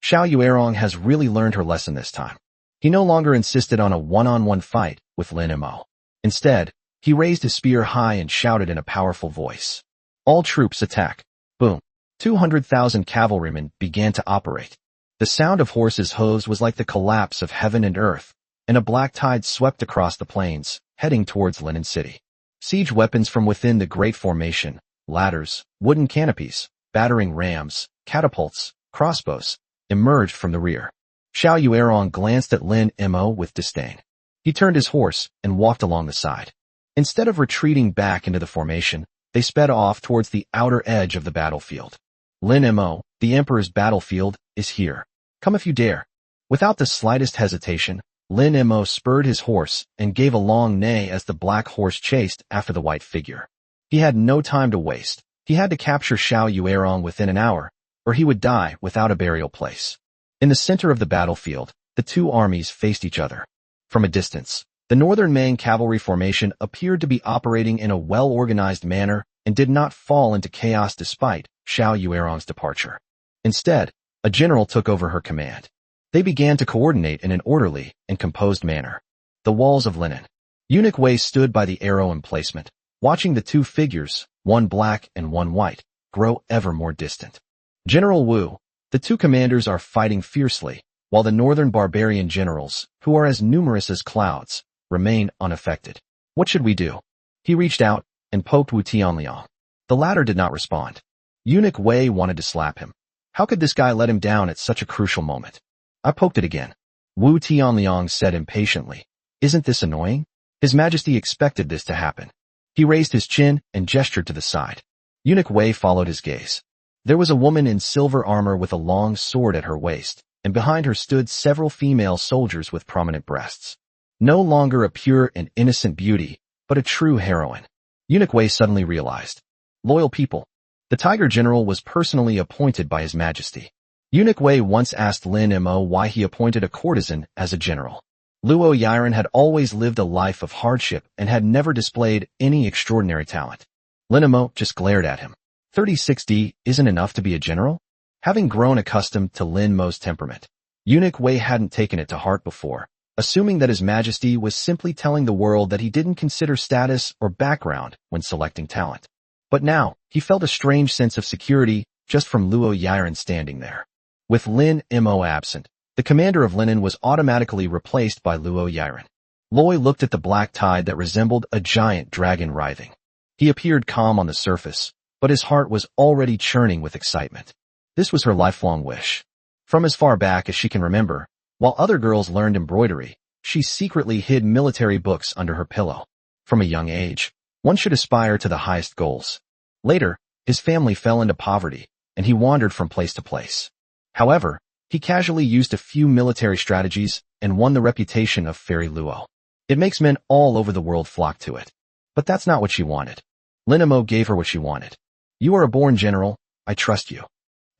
Xiao Yuerong has really learned her lesson this time. He no longer insisted on a one-on-one fight with Lin Mo. Instead, he raised his spear high and shouted in a powerful voice. All troops attack. Boom. 200,000 cavalrymen began to operate. The sound of horses' hooves was like the collapse of heaven and earth, and a black tide swept across the plains, heading towards Linen City. Siege weapons from within the great formation, ladders, wooden canopies, battering rams, catapults, crossbows, emerged from the rear. Xiao Yuerong glanced at Lin Mo with disdain. He turned his horse and walked along the side. Instead of retreating back into the formation, they sped off towards the outer edge of the battlefield. Lin Mo, the Emperor's battlefield, is here. Come if you dare. Without the slightest hesitation, Lin Mo spurred his horse and gave a long neigh as the black horse chased after the white figure. He had no time to waste. He had to capture Xiao Yuerong within an hour, or he would die without a burial place. In the center of the battlefield, the two armies faced each other. From a distance, the Northern Main cavalry formation appeared to be operating in a well-organized manner and did not fall into chaos despite Xiao Yuerong's departure. Instead, a general took over her command. They began to coordinate in an orderly and composed manner. The walls of linen. Eunuch Wei stood by the arrow emplacement, watching the two figures, one black and one white, grow ever more distant. General Wu, the two commanders are fighting fiercely, while the northern barbarian generals, who are as numerous as clouds, remain unaffected. What should we do? He reached out and poked Wu Tianliang. The latter did not respond. Eunuch Wei wanted to slap him. How could this guy let him down at such a crucial moment? I poked it again. Wu Tianliang said impatiently. Isn't this annoying? His Majesty expected this to happen. He raised his chin and gestured to the side. Eunuch Wei followed his gaze. There was a woman in silver armor with a long sword at her waist, and behind her stood several female soldiers with prominent breasts. No longer a pure and innocent beauty, but a true heroine. Eunuch Wei suddenly realized. Loyal people. The Tiger General was personally appointed by His Majesty. Eunuch Wei once asked Lin Mo why he appointed a courtesan as a general. Luo Yiren had always lived a life of hardship and had never displayed any extraordinary talent. Lin Mo just glared at him. 36D isn't enough to be a general? Having grown accustomed to Lin Mo's temperament, Eunuch Wei hadn't taken it to heart before, assuming that His Majesty was simply telling the world that he didn't consider status or background when selecting talent. But now, he felt a strange sense of security just from Luo Yiren standing there. With Lin Mo absent, the commander of Linen was automatically replaced by Luo Yiren. Loi looked at the black tide that resembled a giant dragon writhing. He appeared calm on the surface, but his heart was already churning with excitement. This was her lifelong wish. From as far back as she can remember, while other girls learned embroidery, she secretly hid military books under her pillow. From a young age, one should aspire to the highest goals. Later, his family fell into poverty, and he wandered from place to place. However, he casually used a few military strategies and won the reputation of Fairy Luo. It makes men all over the world flock to it. But that's not what she wanted. Lin Mo gave her what she wanted. You are a born general, I trust you.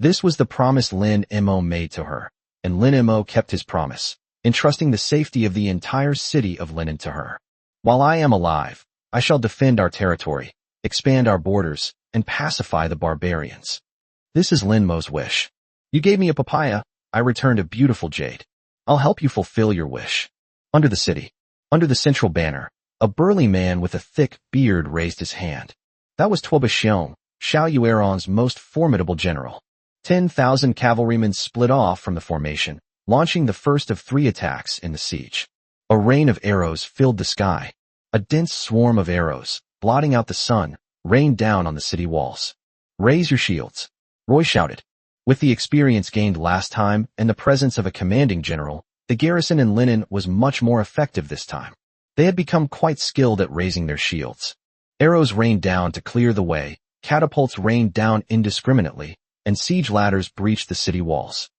This was the promise Lin Mo made to her, and Lin Mo kept his promise, entrusting the safety of the entire city of Linen to her. While I am alive, I shall defend our territory, expand our borders, and pacify the barbarians. This is Lin Mo's wish. You gave me a papaya, I returned a beautiful jade. I'll help you fulfill your wish. Under the city, under the central banner, a burly man with a thick beard raised his hand. That was Tuoba Xiong, Xiao Yuerong's most formidable general. 10,000 cavalrymen split off from the formation, launching the first of 3 attacks in the siege. A rain of arrows filled the sky. A dense swarm of arrows, blotting out the sun, rained down on the city walls. Raise your shields, Roy shouted. With the experience gained last time and the presence of a commanding general, the garrison in Linen was much more effective this time. They had become quite skilled at raising their shields. Arrows rained down to clear the way, catapults rained down indiscriminately, and siege ladders breached the city walls.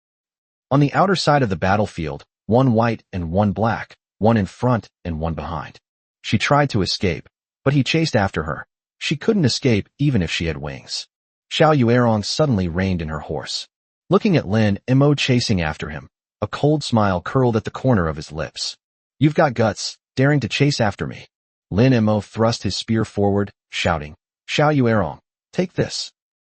On the outer side of the battlefield, one white and one black, one in front and one behind. She tried to escape, but he chased after her. She couldn't escape even if she had wings. Xiao Yuerong suddenly reined in her horse. Looking at Lin Mo chasing after him, a cold smile curled at the corner of his lips. You've got guts, daring to chase after me. Lin Mo thrust his spear forward, shouting, Xiao Yuerong, take this.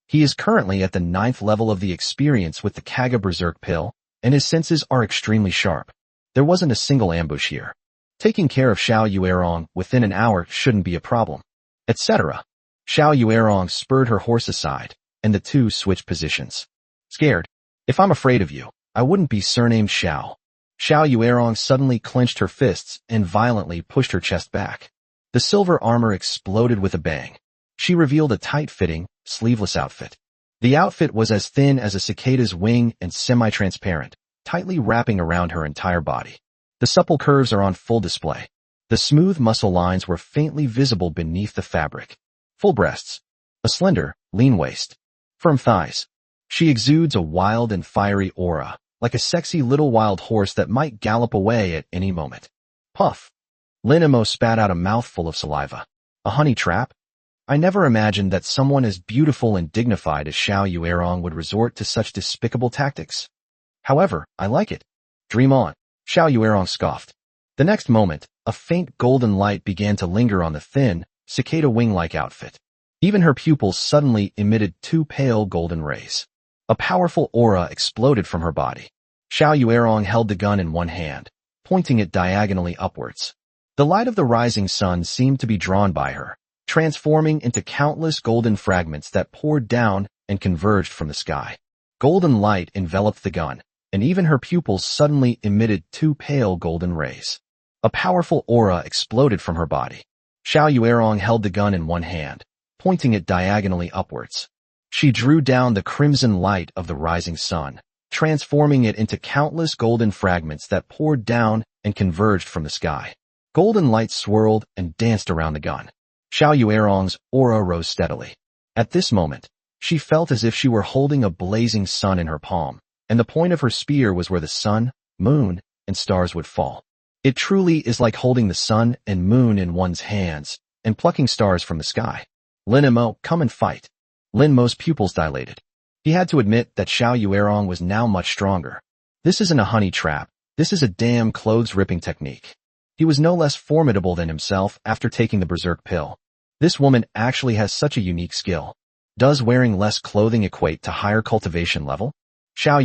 He is currently at the 9th level of the experience with the Kaga Berserk pill, and his senses are extremely sharp. There wasn't a single ambush here. Taking care of Xiao Yuerong within an hour shouldn't be a problem. Etc. Xiao Yuerong spurred her horse aside, and the two switched positions. Scared? If I'm afraid of you, I wouldn't be surnamed Xiao. Xiao Yuerong suddenly clenched her fists and violently pushed her chest back. The silver armor exploded with a bang. She revealed a tight-fitting, sleeveless outfit. The outfit was as thin as a cicada's wing and semi-transparent, tightly wrapping around her entire body. The supple curves are on full display. The smooth muscle lines were faintly visible beneath the fabric. Full breasts. A slender, lean waist. Firm thighs. She exudes a wild and fiery aura, like a sexy little wild horse that might gallop away at any moment. Puff. Lin Mo spat out a mouthful of saliva. A honey trap? I never imagined that someone as beautiful and dignified as Xiao Yuerong would resort to such despicable tactics. However, I like it. Dream on, Xiao Yuerong scoffed. The next moment, a faint golden light began to linger on the thin, cicada wing-like outfit. Even her pupils suddenly emitted 2 pale golden rays. A powerful aura exploded from her body. Xiao Yuerong held the gun in one hand, pointing it diagonally upwards. The light of the rising sun seemed to be drawn by her, transforming into countless golden fragments that poured down and converged from the sky. Golden light enveloped the gun, and even her pupils suddenly emitted 2 pale golden rays. A powerful aura exploded from her body. Xiao Yuerong held the gun in one hand, pointing it diagonally upwards. She drew down the crimson light of the rising sun, transforming it into countless golden fragments that poured down and converged from the sky. Golden light swirled and danced around the gun. Xiao Yuerong's aura rose steadily. At this moment, she felt as if she were holding a blazing sun in her palm, and the point of her spear was where the sun, moon, and stars would fall. It truly is like holding the sun and moon in one's hands and plucking stars from the sky. Lin Mo, come and fight. Lin Mo's pupils dilated. He had to admit that Xiao Yuerong was now much stronger. This isn't a honey trap. This is a damn clothes-ripping technique. He was no less formidable than himself after taking the berserk pill. This woman actually has such a unique skill. Does wearing less clothing equate to higher cultivation level? Xiao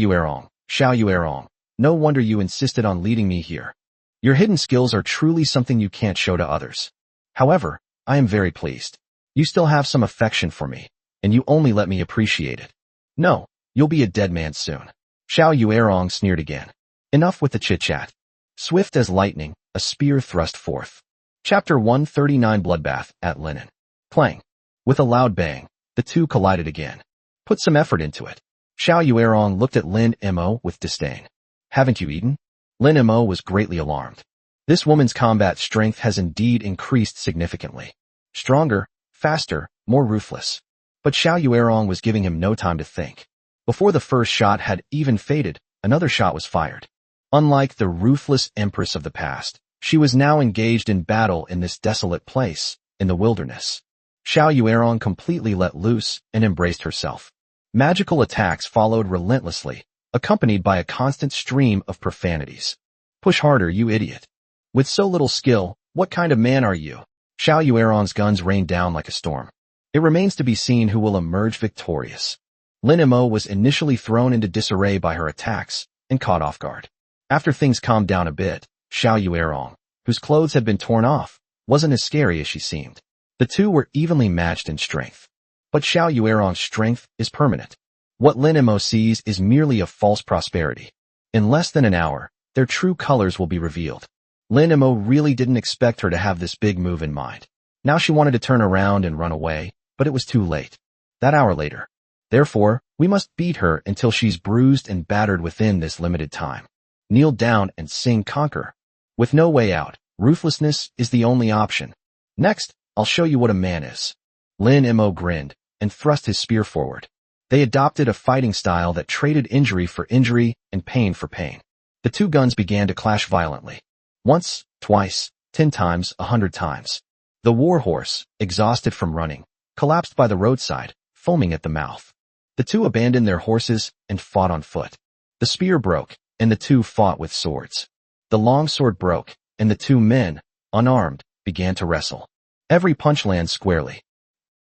Yuerong, no wonder you insisted on leading me here. Your hidden skills are truly something you can't show to others. However, I am very pleased. You still have some affection for me, and you only let me appreciate it. No, you'll be a dead man soon. Xiao Yuerong sneered again. Enough with the chit-chat. Swift as lightning, a spear thrust forth. Chapter 139 Bloodbath at Linen. Clang. With a loud bang, the two collided again. Put some effort into it. Xiao Yuerong looked at Lin Mo with disdain. Haven't you eaten? Lin Mo was greatly alarmed. This woman's combat strength has indeed increased significantly. Stronger, faster, more ruthless. But Xiao Yuerong was giving him no time to think. Before the first shot had even faded, another shot was fired. Unlike the ruthless empress of the past, she was now engaged in battle in this desolate place, in the wilderness. Xiao Yuerong completely let loose and embraced herself. Magical attacks followed relentlessly, accompanied by a constant stream of profanities. Push harder, you idiot. With so little skill, what kind of man are you? Xiao Yuerong's guns rained down like a storm. It remains to be seen who will emerge victorious. Lin Mo was initially thrown into disarray by her attacks and caught off guard. After things calmed down a bit, Xiao Yuerong, whose clothes had been torn off, wasn't as scary as she seemed. The two were evenly matched in strength. But Xiao Yuerong's strength is permanent. What Lin Mo sees is merely a false prosperity. In less than an hour, their true colors will be revealed. Lin Mo really didn't expect her to have this big move in mind. Now she wanted to turn around and run away, but it was too late. That hour later. Therefore, we must beat her until she's bruised and battered within this limited time. Kneel down and sing conquer. With no way out, ruthlessness is the only option. Next, I'll show you what a man is. Lin Mo grinned and thrust his spear forward. They adopted a fighting style that traded injury for injury and pain for pain. The two guns began to clash violently. Once, twice, 10 times, 100 times. The warhorse, exhausted from running, collapsed by the roadside, foaming at the mouth. The two abandoned their horses and fought on foot. The spear broke, and the two fought with swords. The long sword broke, and the two men, unarmed, began to wrestle. Every punch lands squarely.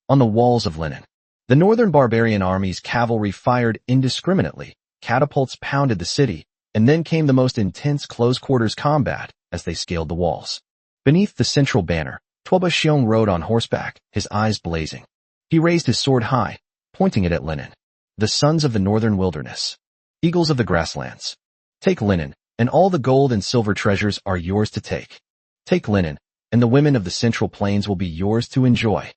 On the walls of Linen. The northern barbarian army's cavalry fired indiscriminately, catapults pounded the city, and then came the most intense close-quarters combat as they scaled the walls. Beneath the central banner, Tuoba Xiong rode on horseback, his eyes blazing. He raised his sword high, pointing it at Linen. The sons of the northern wilderness. Eagles of the grasslands. Take Linen, and all the gold and silver treasures are yours to take. Take Linen, and the women of the central plains will be yours to enjoy.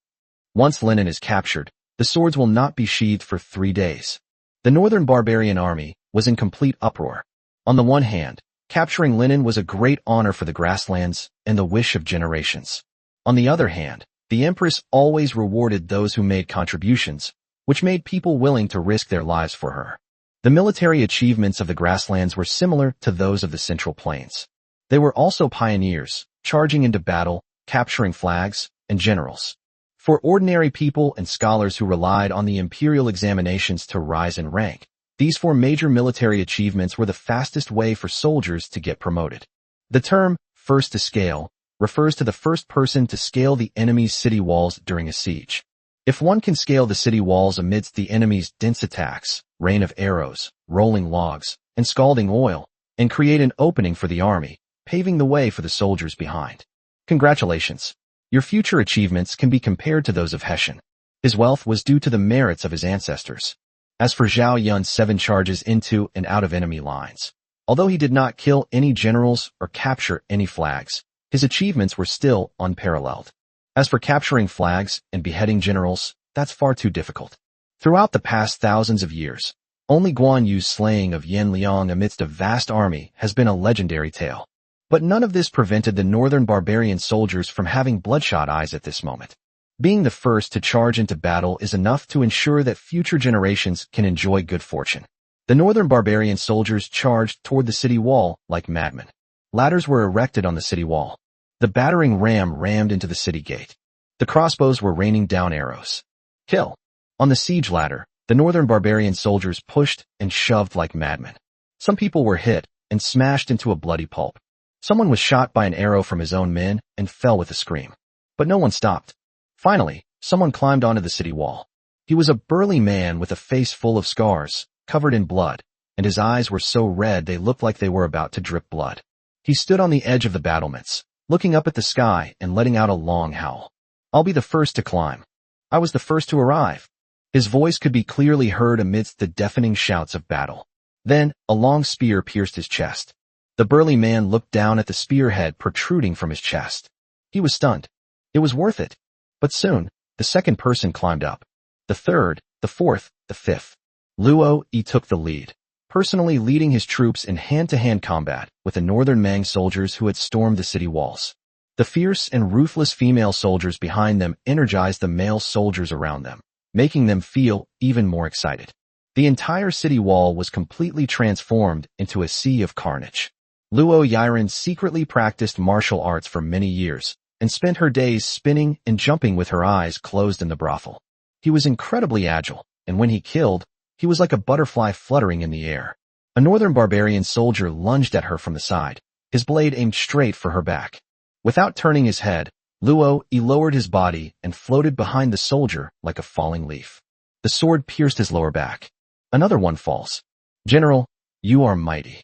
Once Linen is captured, the swords will not be sheathed for 3 days. The northern barbarian army was in complete uproar. On the one hand, capturing Linen was a great honor for the grasslands and the wish of generations. On the other hand, the Empress always rewarded those who made contributions, which made people willing to risk their lives for her. The military achievements of the grasslands were similar to those of the Central Plains. They were also pioneers, charging into battle, capturing flags, and generals. For ordinary people and scholars who relied on the imperial examinations to rise in rank, these 4 major military achievements were the fastest way for soldiers to get promoted. The term, first to scale, refers to the first person to scale the enemy's city walls during a siege. If one can scale the city walls amidst the enemy's dense attacks, rain of arrows, rolling logs, and scalding oil, and create an opening for the army, paving the way for the soldiers behind. Congratulations. Your future achievements can be compared to those of Hessian. His wealth was due to the merits of his ancestors. As for Zhao Yun's 7 charges into and out of enemy lines, although he did not kill any generals or capture any flags, his achievements were still unparalleled. As for capturing flags and beheading generals, that's far too difficult. Throughout the past thousands of years, only Guan Yu's slaying of Yan Liang amidst a vast army has been a legendary tale. But none of this prevented the northern barbarian soldiers from having bloodshot eyes at this moment. Being the first to charge into battle is enough to ensure that future generations can enjoy good fortune. The northern barbarian soldiers charged toward the city wall like madmen. Ladders were erected on the city wall. The battering ram rammed into the city gate. The crossbows were raining down arrows. Kill. On the siege ladder, The northern barbarian soldiers pushed and shoved like madmen. Some people were hit and smashed into a bloody pulp. Someone was shot by an arrow from his own men and fell with a scream. But no one stopped. Finally, someone climbed onto the city wall. He was a burly man with a face full of scars, covered in blood, and his eyes were so red they looked like they were about to drip blood. He stood on the edge of the battlements, looking up at the sky and letting out a long howl. "I'll be the first to climb. I was the first to arrive." His voice could be clearly heard amidst the deafening shouts of battle. Then, a long spear pierced his chest. The burly man looked down at the spearhead protruding from his chest. He was stunned. It was worth it. But soon, the second person climbed up. The third, the fourth, the fifth. Luo Yi took the lead, personally leading his troops in hand-to-hand combat with the northern Mang soldiers who had stormed the city walls. The fierce and ruthless female soldiers behind them energized the male soldiers around them, making them feel even more excited. The entire city wall was completely transformed into a sea of carnage. Luo Yiren secretly practiced martial arts for many years and spent her days spinning and jumping with her eyes closed in the brothel. He was incredibly agile, and when he killed, he was like a butterfly fluttering in the air. A northern barbarian soldier lunged at her from the side, his blade aimed straight for her back. Without turning his head, Luo Yi lowered his body and floated behind the soldier like a falling leaf. The sword pierced his lower back. Another one falls. "General, you are mighty,"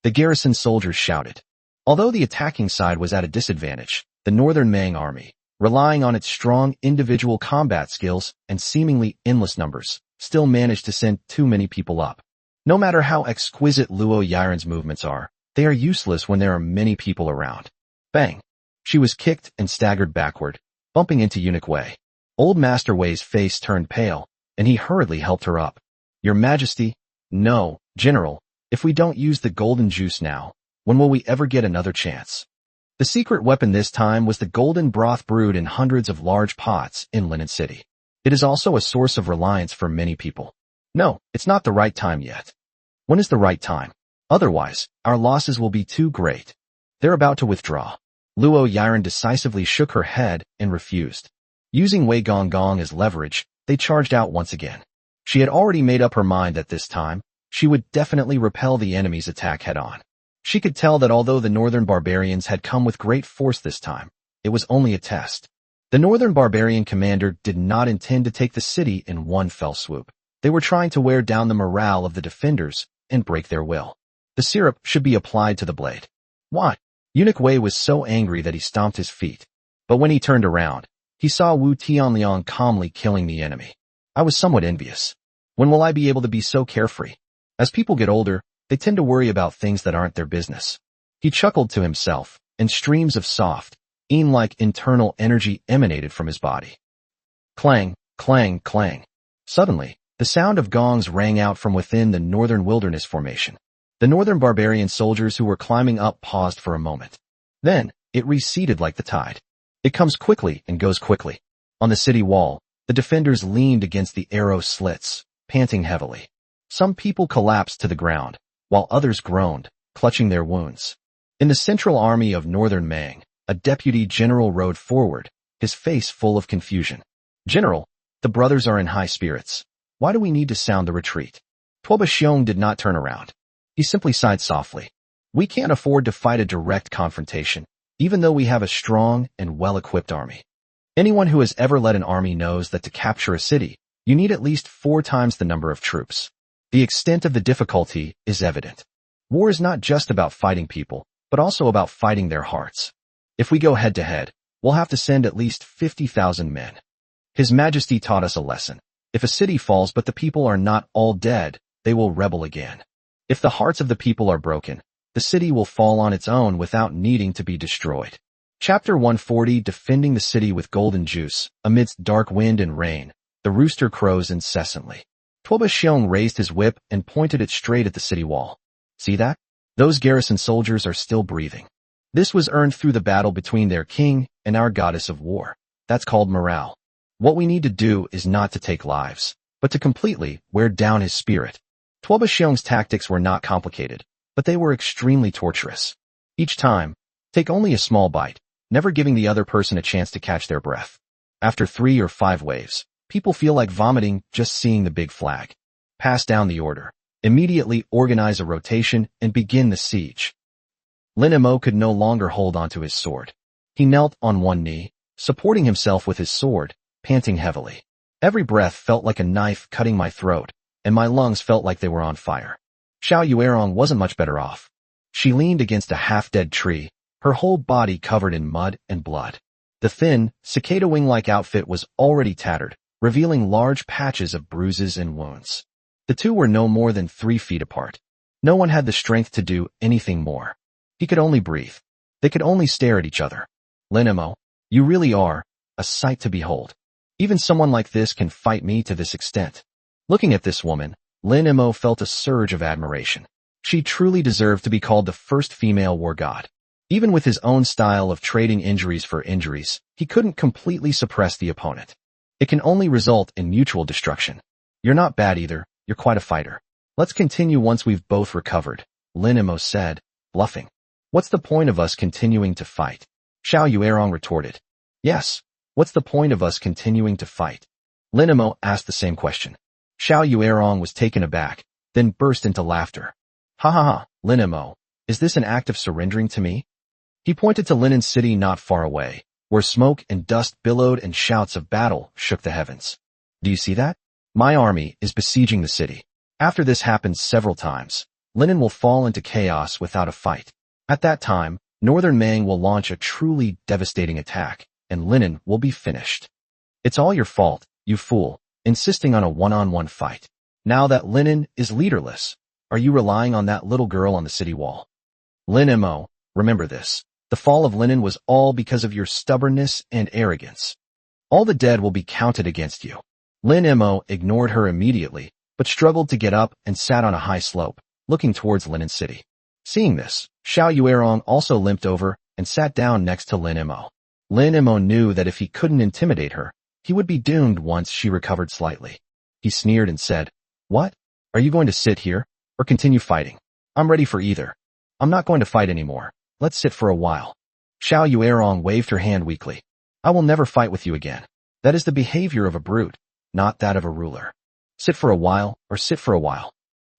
the garrison soldiers shouted. Although the attacking side was at a disadvantage, the northern Mang army, relying on its strong individual combat skills and seemingly endless numbers, still managed to send too many people up. No matter how exquisite Luo Yiren's movements are, they are useless when there are many people around. Bang! She was kicked and staggered backward, bumping into Eunuch Wei. Old Master Wei's face turned pale, and he hurriedly helped her up. "Your Majesty." "No, General, if we don't use the golden juice now, when will we ever get another chance?" The secret weapon this time was the golden broth brewed in hundreds of large pots in Linen City. It is also a source of reliance for many people. "No, it's not the right time yet." "When is the right time? Otherwise, our losses will be too great." "They're about to withdraw." Luo Yiren decisively shook her head and refused. Using Wei Gong as leverage, they charged out once again. She had already made up her mind that this time, she would definitely repel the enemy's attack head-on. She could tell that although the northern barbarians had come with great force this time, it was only a test. The northern barbarian commander did not intend to take the city in one fell swoop. They were trying to wear down the morale of the defenders and break their will. The syrup should be applied to the blade. What? Eunuch Wei was so angry that he stomped his feet. But when he turned around, he saw Wu Tianliang calmly killing the enemy. I was somewhat envious. When will I be able to be so carefree? As people get older, they tend to worry about things that aren't their business. He chuckled to himself, and streams of soft, like internal energy emanated from his body. Clang, clang, clang. Suddenly, the sound of gongs rang out from within the northern wilderness formation. The northern barbarian soldiers who were climbing up paused for a moment. Then, it receded like the tide. It comes quickly and goes quickly. On the city wall, the defenders leaned against the arrow slits, panting heavily. Some people collapsed to the ground, while others groaned, clutching their wounds. In the central army of northern Mang, a deputy general rode forward, his face full of confusion. "General, the brothers are in high spirits. Why do we need to sound the retreat?" Tuoba Xiong did not turn around. He simply sighed softly. "We can't afford to fight a direct confrontation, even though we have a strong and well-equipped army. Anyone who has ever led an army knows that to capture a city, you need at least 4 times the number of troops. The extent of the difficulty is evident. War is not just about fighting people, but also about fighting their hearts. If we go head-to-head, we'll have to send at least 50,000 men. His Majesty taught us a lesson. If a city falls but the people are not all dead, they will rebel again. If the hearts of the people are broken, the city will fall on its own without needing to be destroyed." Chapter 140 Defending the City with Golden Juice. Amidst dark wind and rain, the rooster crows incessantly. Tuoba Xiong raised his whip and pointed it straight at the city wall. "See that? Those garrison soldiers are still breathing. This was earned through the battle between their king and our goddess of war. That's called morale. What we need to do is not to take lives, but to completely wear down his spirit." Tuoba Xiong's tactics were not complicated, but they were extremely torturous. Each time, take only a small bite, never giving the other person a chance to catch their breath. After 3 or 5 waves, People feel like vomiting just seeing the big flag. Pass down the order. Immediately organize a rotation and begin the siege. Lin Mo could no longer hold onto his sword. He knelt on one knee, supporting himself with his sword, panting heavily. Every breath felt like a knife cutting my throat, and my lungs felt like they were on fire. Xiao Yuerong wasn't much better off. She leaned against a half-dead tree, her whole body covered in mud and blood. The thin, cicada wing-like outfit was already tattered, revealing large patches of bruises and wounds. The two were no more than 3 feet apart. No one had the strength to do anything more. He could only breathe. They could only stare at each other. Lin Mo, you really are a sight to behold. Even someone like this can fight me to this extent. Looking at this woman, Lin Mo felt a surge of admiration. She truly deserved to be called the first female war god. Even with his own style of trading injuries for injuries, he couldn't completely suppress the opponent. It can only result in mutual destruction. You're not bad either, you're quite a fighter. Let's continue once we've both recovered, Lin Mo said, bluffing. What's the point of us continuing to fight? Xiao Yuerong retorted. Yes, what's the point of us continuing to fight? Lin Mo asked the same question. Xiao Yuerong was taken aback, then burst into laughter. Ha ha ha, Lin Mo, is this an act of surrendering to me? He pointed to Linen City not far away, where smoke and dust billowed and shouts of battle shook the heavens. Do you see that? My army is besieging the city. After this happens several times, Linen will fall into chaos without a fight. At that time, Northern Mang will launch a truly devastating attack, and Linen will be finished. It's all your fault, you fool, insisting on a one-on-one fight. Now that Linen is leaderless, are you relying on that little girl on the city wall? Lin Mo, remember this. The fall of Linen was all because of your stubbornness and arrogance. All the dead will be counted against you. Lin Mo ignored her immediately, but struggled to get up and sat on a high slope, looking towards Linen City. Seeing this, Xiao Yuerong also limped over and sat down next to Lin Mo. Lin Mo knew that if he couldn't intimidate her, he would be doomed once she recovered slightly. He sneered and said, What? Are you going to sit here, or continue fighting? I'm ready for either. I'm not going to fight anymore. Let's sit for a while. Xiao Yuerong waved her hand weakly. I will never fight with you again. That is the behavior of a brute, not that of a ruler. Sit for a while, or sit for a while.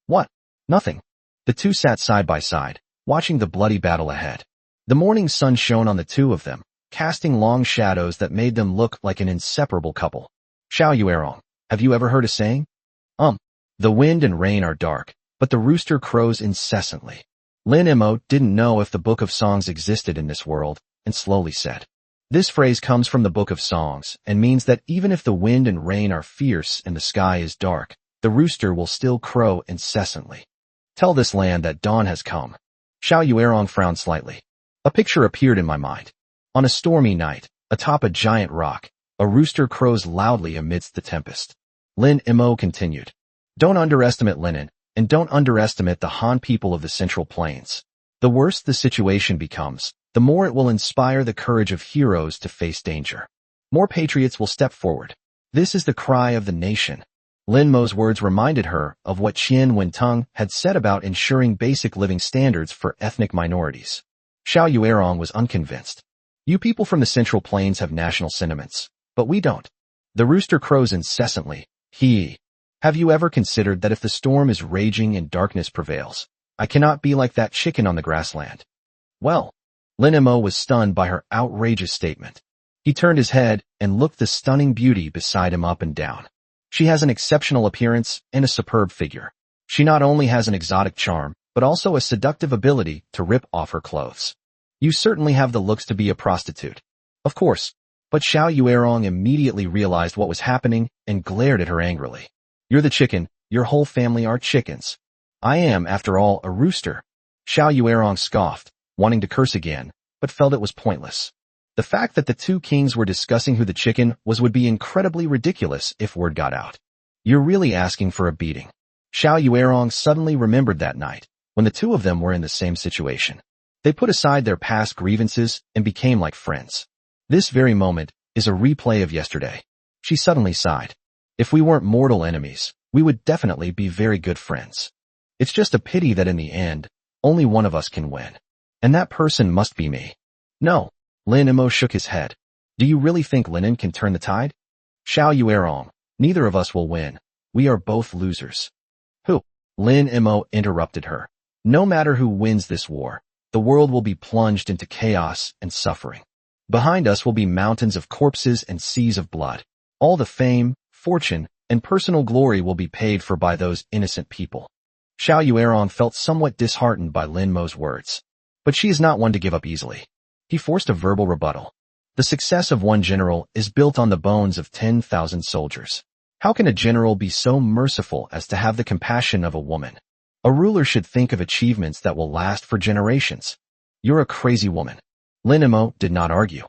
What? Nothing. The two sat side by side, watching the bloody battle ahead. The morning sun shone on the two of them, casting long shadows that made them look like an inseparable couple. Xiao Yuerong, have you ever heard a saying? The wind and rain are dark, but the rooster crows incessantly. Lin Mo didn't know if the Book of Songs existed in this world, and slowly said. This phrase comes from the Book of Songs, and means that even if the wind and rain are fierce and the sky is dark, the rooster will still crow incessantly. Tell this land that dawn has come. Xiao Yuerong frowned slightly. A picture appeared in my mind. On a stormy night, atop a giant rock, a rooster crows loudly amidst the tempest. Lin Mo continued. Don't underestimate Linen, and don't underestimate the Han people of the Central Plains. The worse the situation becomes, the more it will inspire the courage of heroes to face danger. More patriots will step forward. This is the cry of the nation. Lin Mo's words reminded her of what Qian Wentung had said about ensuring basic living standards for ethnic minorities. Xiao Yuerong was unconvinced. You people from the Central Plains have national sentiments, but we don't. The rooster crows incessantly. Have you ever considered that if the storm is raging and darkness prevails, I cannot be like that chicken on the grassland? Well, Lin Mo was stunned by her outrageous statement. He turned his head and looked the stunning beauty beside him up and down. She has an exceptional appearance and a superb figure. She not only has an exotic charm, but also a seductive ability to rip off her clothes. You certainly have the looks to be a prostitute. Of course, but Xiao Yuerong immediately realized what was happening and glared at her angrily. You're the chicken, your whole family are chickens. I am, after all, a rooster. Xiao Yuerong scoffed, wanting to curse again, but felt it was pointless. The fact that the two kings were discussing who the chicken was would be incredibly ridiculous if word got out. You're really asking for a beating. Xiao Yuerong suddenly remembered that night, when the two of them were in the same situation. They put aside their past grievances and became like friends. This very moment is a replay of yesterday. She suddenly sighed. If we weren't mortal enemies, we would definitely be very good friends. It's just a pity that in the end, only one of us can win. And that person must be me. No. Lin Mo shook his head. Do you really think Linen can turn the tide? Xiao Yuerong, Neither of us will win. We are both losers. Who? Lin Mo interrupted her. No matter who wins this war, the world will be plunged into chaos and suffering. Behind us will be mountains of corpses and seas of blood. All the fame, fortune, and personal glory will be paid for by those innocent people. Xiao Yuerong felt somewhat disheartened by Lin Mo's words. But she is not one to give up easily. He forced a verbal rebuttal. The success of one general is built on the bones of 10,000 soldiers. How can a general be so merciful as to have the compassion of a woman? A ruler should think of achievements that will last for generations. You're a crazy woman. Lin Mo did not argue.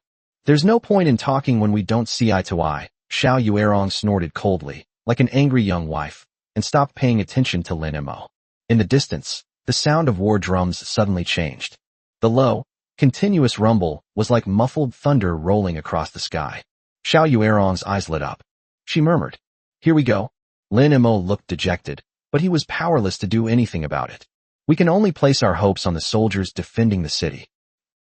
There's no point in talking when we don't see eye to eye. Xiao Yuerong snorted coldly, like an angry young wife, and stopped paying attention to Lin Mo. In the distance, the sound of war drums suddenly changed. The low, continuous rumble was like muffled thunder rolling across the sky. Xiao Yuerong's eyes lit up. She murmured, "Here we go." Lin Mo looked dejected, but he was powerless to do anything about it. We can only place our hopes on the soldiers defending the city.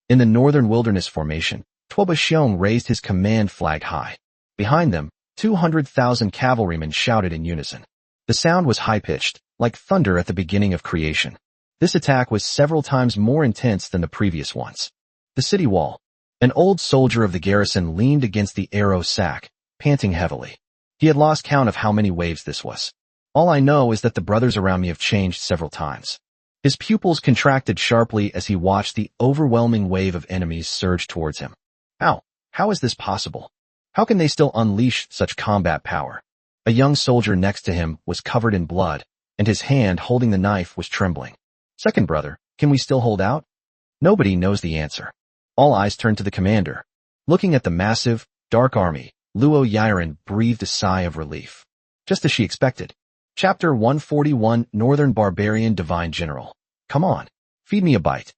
In the northern wilderness formation, Tuoba Xiong raised his command flag high. Behind them, 200,000 cavalrymen shouted in unison. The sound was high-pitched, like thunder at the beginning of creation. This attack was several times more intense than the previous ones. The city wall. An old soldier of the garrison leaned against the arrow sack, panting heavily. He had lost count of how many waves this was. All I know is that the brothers around me have changed several times. His pupils contracted sharply as he watched the overwhelming wave of enemies surge towards him. How is this possible? How can they still unleash such combat power? A young soldier next to him was covered in blood, and his hand holding the knife was trembling. Second brother, can we still hold out? Nobody knows the answer. All eyes turned to the commander. Looking at the massive, dark army, Luo Yiren breathed a sigh of relief. Just as she expected. Chapter 141, Northern Barbarian Divine General. Come on, feed me a bite.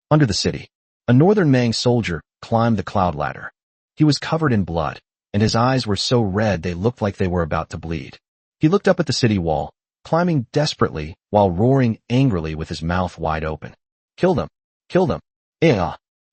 Under the city, a northern Mang soldier climbed the cloud ladder. He was covered in blood, and his eyes were so red they looked like they were about to bleed. He looked up at the city wall, climbing desperately while roaring angrily with his mouth wide open. Kill them! Kill them!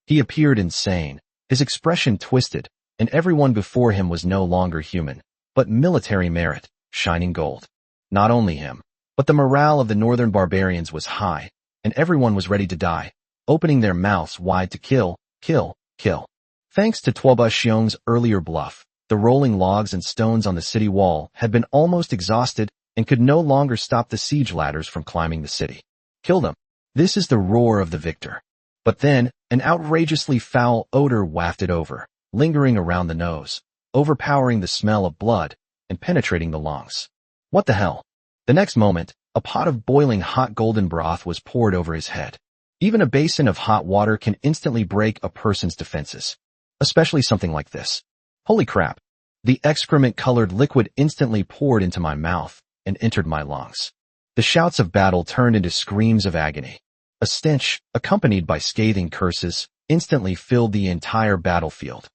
He appeared insane, his expression twisted, and everyone before him was no longer human, but military merit, shining gold. Not only him, but the morale of the northern barbarians was high, and everyone was ready to die, opening their mouths wide to kill, kill, kill. Thanks to Tuoba Xiong's earlier bluff, the rolling logs and stones on the city wall had been almost exhausted and could no longer stop the siege ladders from climbing the city. Kill them. This is the roar of the victor. But then, an outrageously foul odor wafted over, lingering around the nose, overpowering the smell of blood and penetrating the lungs. What the hell? The next moment, a pot of boiling hot golden broth was poured over his head. Even a basin of hot water can instantly break a person's defenses, especially something like this. Holy crap. The excrement-colored liquid instantly poured into my mouth and entered my lungs. The shouts of battle turned into screams of agony. A stench, accompanied by scathing curses, instantly filled the entire battlefield.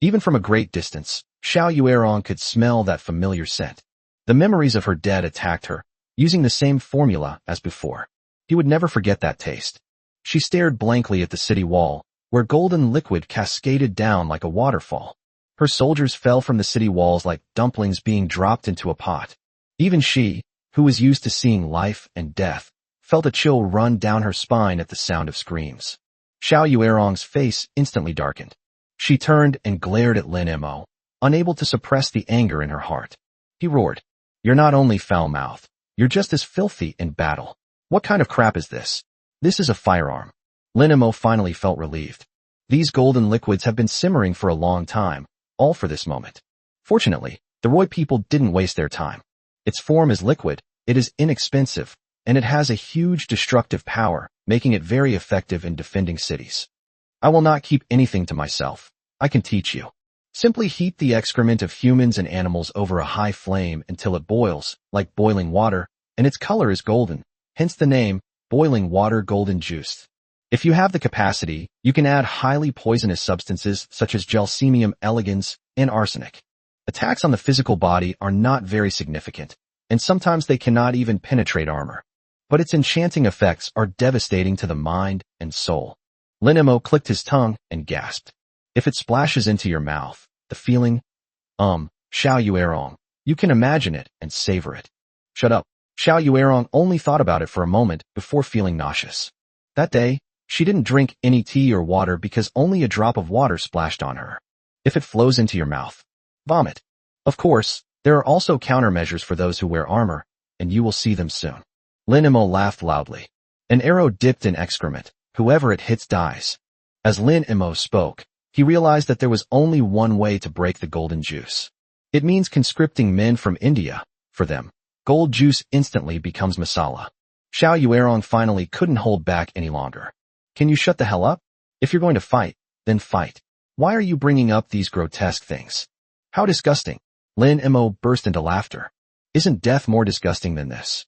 Even from a great distance, Xiao Yuerong could smell that familiar scent. The memories of her dead attacked her, using the same formula as before. He would never forget that taste. She stared blankly at the city wall, where golden liquid cascaded down like a waterfall. Her soldiers fell from the city walls like dumplings being dropped into a pot. Even she, who was used to seeing life and death, felt a chill run down her spine at the sound of screams. Xiao Yuerong's face instantly darkened. She turned and glared at Lin Mo, unable to suppress the anger in her heart. He roared, "You're not only foul-mouthed, you're just as filthy in battle. What kind of crap is this? This is a firearm." Lin Mo finally felt relieved. These golden liquids have been simmering for a long time, all for this moment. Fortunately, the Roy people didn't waste their time. Its form is liquid, it is inexpensive, and it has a huge destructive power, making it very effective in defending cities. I will not keep anything to myself. I can teach you. Simply heat the excrement of humans and animals over a high flame until it boils, like boiling water, and its color is golden, hence the name, boiling water golden juice. If you have the capacity, you can add highly poisonous substances such as Gelsemium elegans and arsenic. Attacks on the physical body are not very significant, and sometimes they cannot even penetrate armor. But its enchanting effects are devastating to the mind and soul. Lin Mo clicked his tongue and gasped. If it splashes into your mouth, the feeling, Xiao Yuerong, You can imagine it and savor it. Shut up. Xiao Yuerong only thought about it for a moment before feeling nauseous. That day, she didn't drink any tea or water because only a drop of water splashed on her. If it flows into your mouth, vomit. Of course, there are also countermeasures for those who wear armor, and you will see them soon. Lin Imo laughed loudly. An arrow dipped in excrement. Whoever it hits dies. As Lin Imo spoke, he realized that there was only one way to break the golden juice. It means conscripting men from India. For them, gold juice instantly becomes masala. Xiao Yuerong finally couldn't hold back any longer. Can you shut the hell up? If you're going to fight, then fight. Why are you bringing up these grotesque things? How disgusting. Lin Imo burst into laughter. Isn't death more disgusting than this?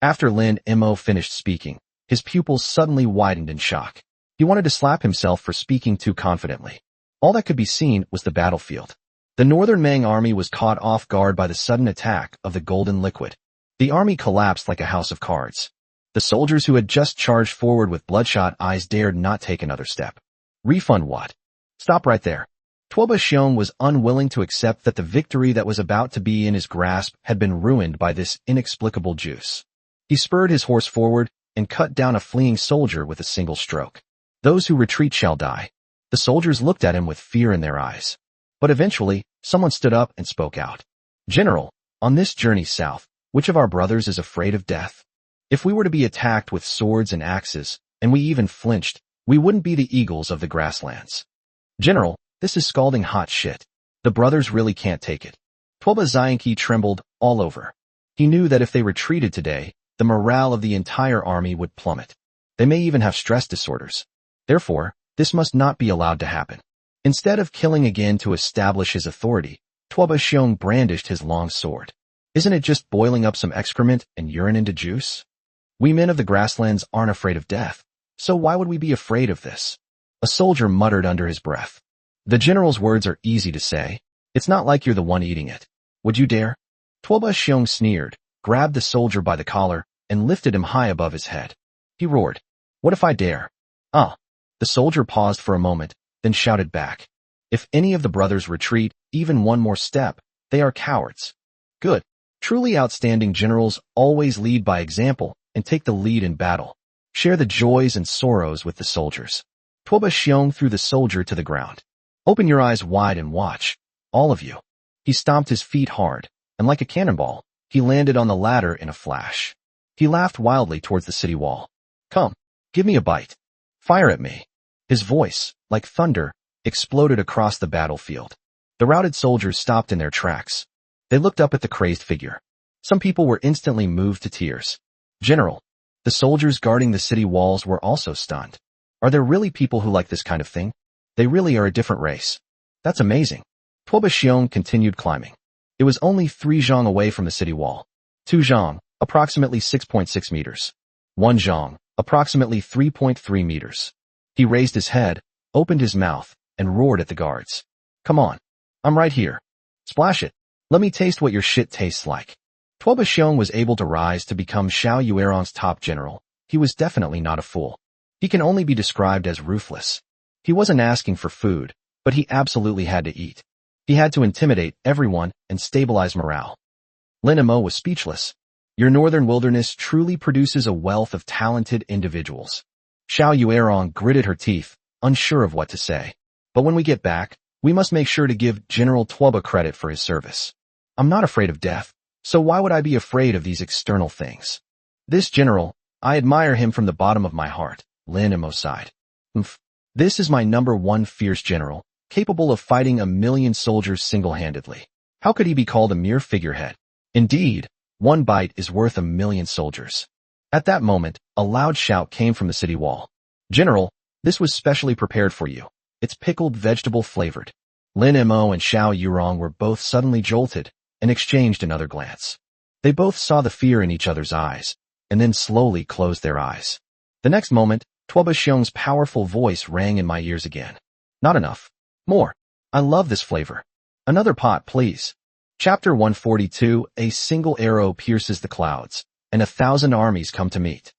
After Lin Imo finished speaking, his pupils suddenly widened in shock. He wanted to slap himself for speaking too confidently. All that could be seen was the battlefield. The Northern Mang army was caught off guard by the sudden attack of the golden liquid. The army collapsed like a house of cards. The soldiers who had just charged forward with bloodshot eyes dared not take another step. Refund what? Stop right there. Tuoba Xiong was unwilling to accept that the victory that was about to be in his grasp had been ruined by this inexplicable juice. He spurred his horse forward and cut down a fleeing soldier with a single stroke. Those who retreat shall die. The soldiers looked at him with fear in their eyes. But eventually, someone stood up and spoke out. General, on this journey south, which of our brothers is afraid of death? If we were to be attacked with swords and axes, and we even flinched, we wouldn't be the eagles of the grasslands. General, this is scalding hot shit. The brothers really can't take it. Tuoba Xianqi trembled all over. He knew that if they retreated today, the morale of the entire army would plummet. They may even have stress disorders. Therefore, this must not be allowed to happen. Instead of killing again to establish his authority, Tuoba Xiong brandished his long sword. Isn't it just boiling up some excrement and urine into juice? We men of the grasslands aren't afraid of death, so why would we be afraid of this? A soldier muttered under his breath. The general's words are easy to say. It's not like you're the one eating it. Would you dare? Tuoba Xiong sneered, grabbed the soldier by the collar, and lifted him high above his head. He roared. What if I dare? Ah. The soldier paused for a moment, then shouted back. If any of the brothers retreat, even one more step, they are cowards. Good. Truly outstanding generals always lead by example and take the lead in battle. Share the joys and sorrows with the soldiers. Tuoba Xiong threw the soldier to the ground. Open your eyes wide and watch, all of you. He stomped his feet hard, and like a cannonball, he landed on the ladder in a flash. He laughed wildly towards the city wall. Come, give me a bite. Fire at me. His voice, like thunder, exploded across the battlefield. The routed soldiers stopped in their tracks. They looked up at the crazed figure. Some people were instantly moved to tears. General, the soldiers guarding the city walls were also stunned. Are there really people who like this kind of thing? They really are a different race. That's amazing. Tuoba Xiong continued climbing. It was only 3 zhang away from the city wall. 2 zhang, approximately 6.6 meters. 1 zhang, approximately 3.3 meters. He raised his head, opened his mouth, and roared at the guards. Come on. I'm right here. Splash it. Let me taste what your shit tastes like. Tuoba Xiong was able to rise to become Xiao Yuerong's top general. He was definitely not a fool. He can only be described as ruthless. He wasn't asking for food, but he absolutely had to eat. He had to intimidate everyone and stabilize morale. Lin Imo was speechless. Your northern wilderness truly produces a wealth of talented individuals. Xiao Yuerong gritted her teeth, unsure of what to say. But when we get back, we must make sure to give General Tuoba credit for his service. I'm not afraid of death, so why would I be afraid of these external things? This general, I admire him from the bottom of my heart, Lin Imo sighed. This is my #1 fierce general, capable of fighting 1,000,000 soldiers single-handedly. How could he be called a mere figurehead? Indeed, one bite is worth 1,000,000 soldiers. At that moment, a loud shout came from the city wall. General, this was specially prepared for you. It's pickled vegetable flavored. Lin Imo and Xiao Yuerong were both suddenly jolted and exchanged another glance. They both saw the fear in each other's eyes, and then slowly closed their eyes. The next moment, Tuoba Xiong's powerful voice rang in my ears again. Not enough. More. I love this flavor. Another pot, please. Chapter 142, A single arrow pierces the clouds, and 1,000 armies come to meet.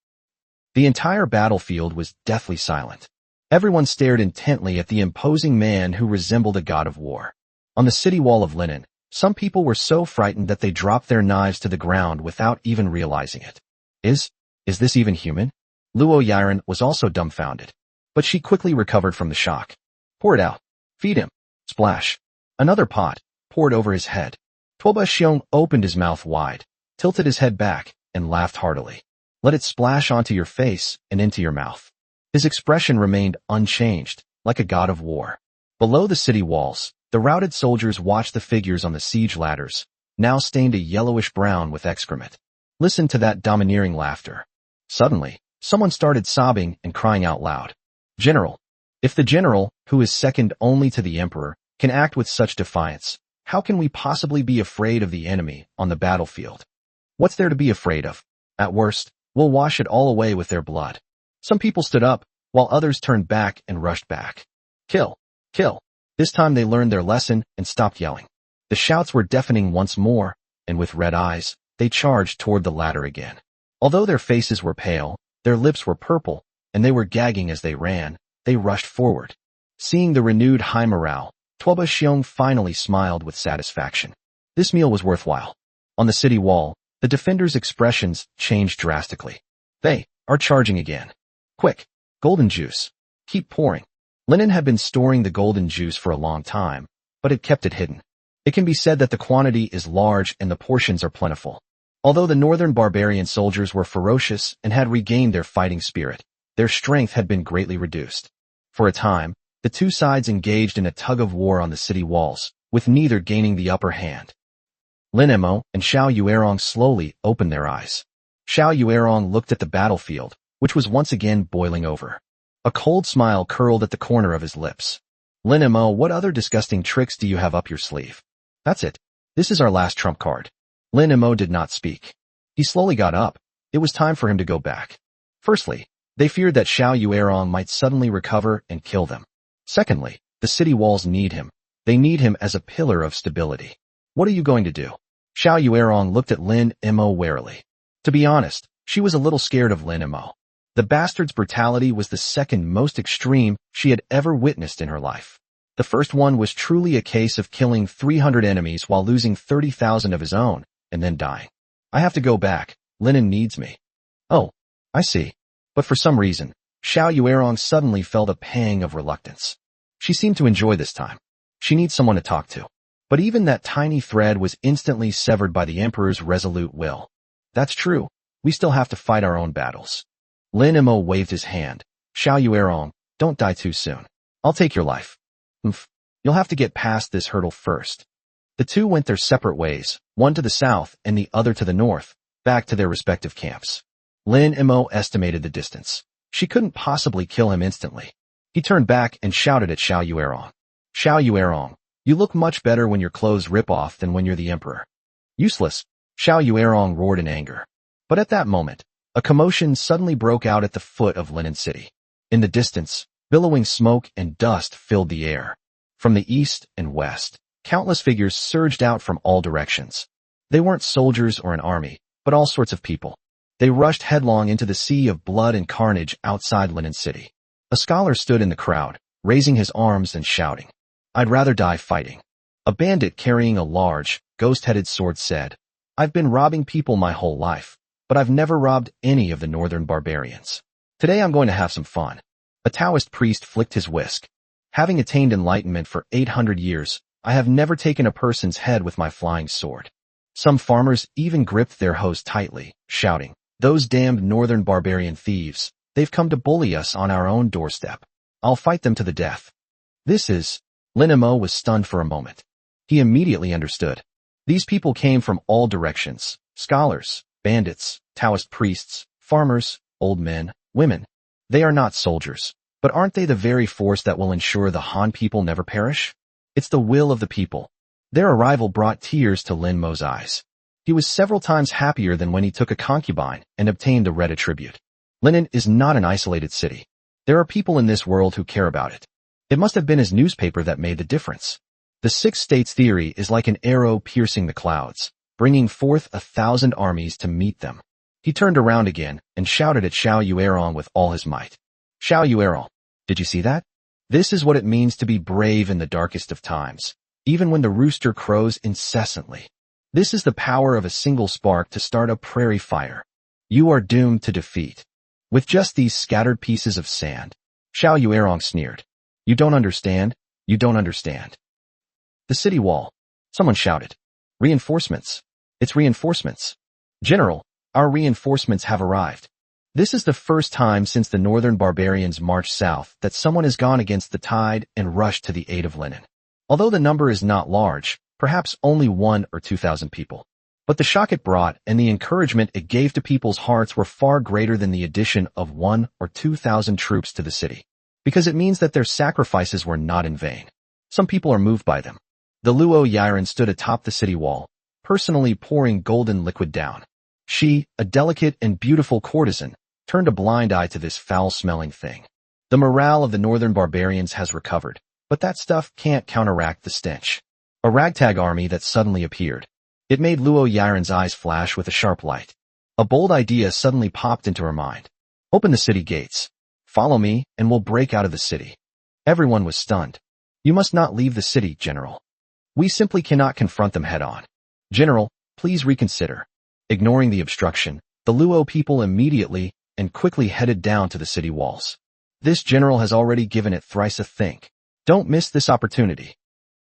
The entire battlefield was deathly silent. Everyone stared intently at the imposing man who resembled a god of war. On the city wall of linen, Some people were so frightened that they dropped their knives to the ground without even realizing it. Is this even human? Luo Yiren was also dumbfounded. But she quickly recovered from the shock. Pour it out. Feed him. Splash. Another pot, poured over his head. Tuoba Xiong opened his mouth wide, tilted his head back, and laughed heartily. Let it splash onto your face and into your mouth. His expression remained unchanged, like a god of war. Below the city walls, the routed soldiers watched the figures on the siege ladders, now stained a yellowish brown with excrement. Listen to that domineering laughter. Suddenly, someone started sobbing and crying out loud. General. If the general, who is second only to the emperor, can act with such defiance, how can we possibly be afraid of the enemy on the battlefield? What's there to be afraid of? At worst, we'll wash it all away with their blood. Some people stood up, while others turned back and rushed back. Kill! Kill! This time they learned their lesson and stopped yelling. The shouts were deafening once more, and with red eyes, they charged toward the ladder again. Although their faces were pale, their lips were purple, and they were gagging as they ran, they rushed forward. Seeing the renewed high morale, Tuoba Xiong finally smiled with satisfaction. This meal was worthwhile. On the city wall, the defenders' expressions changed drastically. They are charging again. Quick! Golden juice. Keep pouring. Linen had been storing the golden juice for a long time, but it kept it hidden. It can be said that the quantity is large and the portions are plentiful. Although the northern barbarian soldiers were ferocious and had regained their fighting spirit, their strength had been greatly reduced. For a time, the two sides engaged in a tug-of-war on the city walls, with neither gaining the upper hand. Lin Emo and Xiao Yuerong slowly opened their eyes. Xiao Yuerong looked at the battlefield, which was once again boiling over. A cold smile curled at the corner of his lips. Lin Emo, what other disgusting tricks do you have up your sleeve? That's it. This is our last trump card. Lin Emo did not speak. He slowly got up. It was time for him to go back. Firstly, they feared that Xiao Yuerong might suddenly recover and kill them. Secondly, the city walls need him. They need him as a pillar of stability. What are you going to do? Xiao Yuerong looked at Lin Emo warily. To be honest, she was a little scared of Lin Emo. The bastard's brutality was the second most extreme she had ever witnessed in her life. The first one was truly a case of killing 300 enemies while losing 30,000 of his own, and then dying. I have to go back. Linen needs me. Oh, I see. But for some reason, Xiao Yuerong suddenly felt a pang of reluctance. She seemed to enjoy this time. She needs someone to talk to. But even that tiny thread was instantly severed by the Emperor's resolute will. That's true. We still have to fight our own battles. Lin Emo waved his hand. Xiao Yuerong, don't die too soon. I'll take your life. You'll have to get past this hurdle first. The two went their separate ways, one to the south and the other to the north, back to their respective camps. Lin Emo estimated the distance. She couldn't possibly kill him instantly. He turned back and shouted at Xiao Yuerong. Xiao Yuerong, you look much better when your clothes rip off than when you're the emperor. Useless, Xiao Yuerong roared in anger. But at that moment, a commotion suddenly broke out at the foot of Linen City. In the distance, billowing smoke and dust filled the air. From the east and west, countless figures surged out from all directions. They weren't soldiers or an army, but all sorts of people. They rushed headlong into the sea of blood and carnage outside Linen City. A scholar stood in the crowd, raising his arms and shouting, I'd rather die fighting. A bandit carrying a large, ghost-headed sword said, I've been robbing people my whole life, but I've never robbed any of the northern barbarians. Today I'm going to have some fun. A Taoist priest flicked his whisk. Having attained enlightenment for 800 years, I have never taken a person's head with my flying sword. Some farmers even gripped their hoes tightly, shouting, Those damned northern barbarian thieves, they've come to bully us on our own doorstep. I'll fight them to the death. Lin Emo was stunned for a moment. He immediately understood. These people came from all directions, scholars, bandits, Taoist priests, farmers, old men, women. They are not soldiers, but aren't they the very force that will ensure the Han people never perish? It's the will of the people. Their arrival brought tears to Lin Mo's eyes. He was several times happier than when he took a concubine and obtained the red attribute. Linen is not an isolated city. There are people in this world who care about it. It must have been his newspaper that made the difference. The Six States theory is like an arrow piercing the clouds, bringing forth 1,000 armies to meet them. He turned around again and shouted at Xiao Yuerong with all his might. Xiao Yuerong, did you see that? This is what it means to be brave in the darkest of times. even when the rooster crows incessantly. This is the power of a single spark to start a prairie fire. You are doomed to defeat. With just these scattered pieces of sand. Xiao Yuerong sneered. You don't understand? You don't understand. The city wall. Someone shouted. Reinforcements. It's reinforcements. General, our reinforcements have arrived. This is the first time since the northern barbarians marched south that someone has gone against the tide and rushed to the aid of Linen. Although the number is not large, perhaps only 1,000 or 2,000 people. But the shock it brought and the encouragement it gave to people's hearts were far greater than the addition of 1,000 or 2,000 troops to the city. Because it means that their sacrifices were not in vain. Some people are moved by them. The Luo Yiren stood atop the city wall, personally pouring golden liquid down. She, a delicate and beautiful courtesan, turned a blind eye to this foul-smelling thing. The morale of the northern barbarians has recovered, but that stuff can't counteract the stench. A ragtag army that suddenly appeared. It made Luo Yiren's eyes flash with a sharp light. A bold idea suddenly popped into her mind. Open the city gates. Follow me, and we'll break out of the city. Everyone was stunned. You must not leave the city, General. We simply cannot confront them head-on. General, please reconsider. Ignoring the obstruction, the Luo people immediately and quickly headed down to the city walls. This general has already given it thrice a think. Don't miss this opportunity.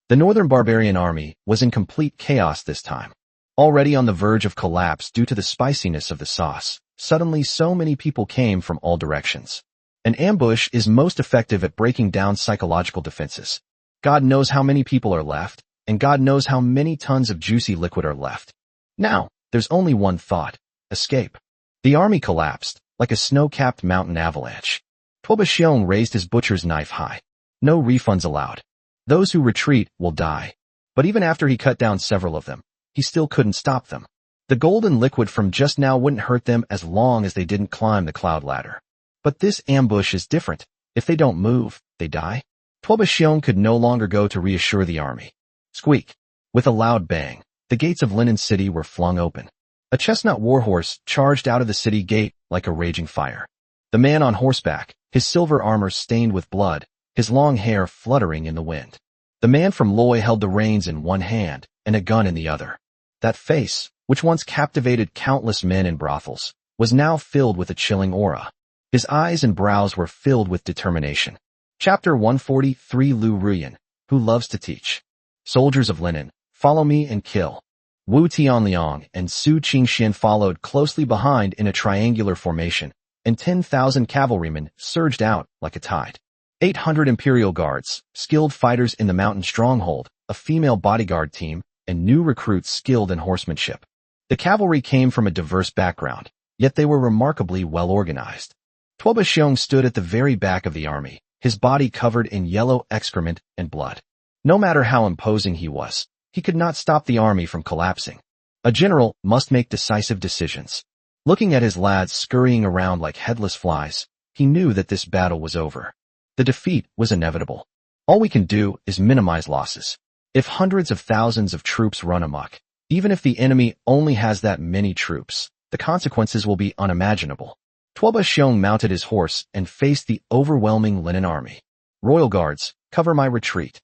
The northern barbarian army was in complete chaos this time. Already on the verge of collapse due to the spiciness of the sauce, suddenly so many people came from all directions. An ambush is most effective at breaking down psychological defenses. God knows how many people are left, and God knows how many tons of juicy liquid are left. Now, there's only one thought: escape. The army collapsed, like a snow-capped mountain avalanche. Tuoba Xiong raised his butcher's knife high. No refunds allowed. Those who retreat will die. But even after he cut down several of them, he still couldn't stop them. The golden liquid from just now wouldn't hurt them as long as they didn't climb the cloud ladder. But this ambush is different. If they don't move, they die. Tuoba Xiong could no longer go to reassure the army. Squeak. With a loud bang, the gates of Linen City were flung open. A chestnut warhorse charged out of the city gate like a raging fire. The man on horseback, his silver armor stained with blood, his long hair fluttering in the wind. The man from Loi held the reins in one hand and a gun in the other. That face, which once captivated countless men in brothels, was now filled with a chilling aura. His eyes and brows were filled with determination. Chapter 143 Lu Ruyan, who loves to teach. Soldiers of Linen, follow me and kill. Wu Tianliang and Su Qingxian followed closely behind in a triangular formation, and 10,000 cavalrymen surged out like a tide. 800 Imperial Guards, skilled fighters in the mountain stronghold, a female bodyguard team, and new recruits skilled in horsemanship. The cavalry came from a diverse background, yet they were remarkably well organized. Tuoba Xiong stood at the very back of the army, his body covered in yellow excrement and blood. No matter how imposing he was, he could not stop the army from collapsing. A general must make decisive decisions. Looking at his lads scurrying around like headless flies, he knew that this battle was over. The defeat was inevitable. All we can do is minimize losses. If hundreds of thousands of troops run amok, even if the enemy only has that many troops, the consequences will be unimaginable. Tuoba Xiong mounted his horse and faced the overwhelming Linen army. Royal Guards, cover my retreat.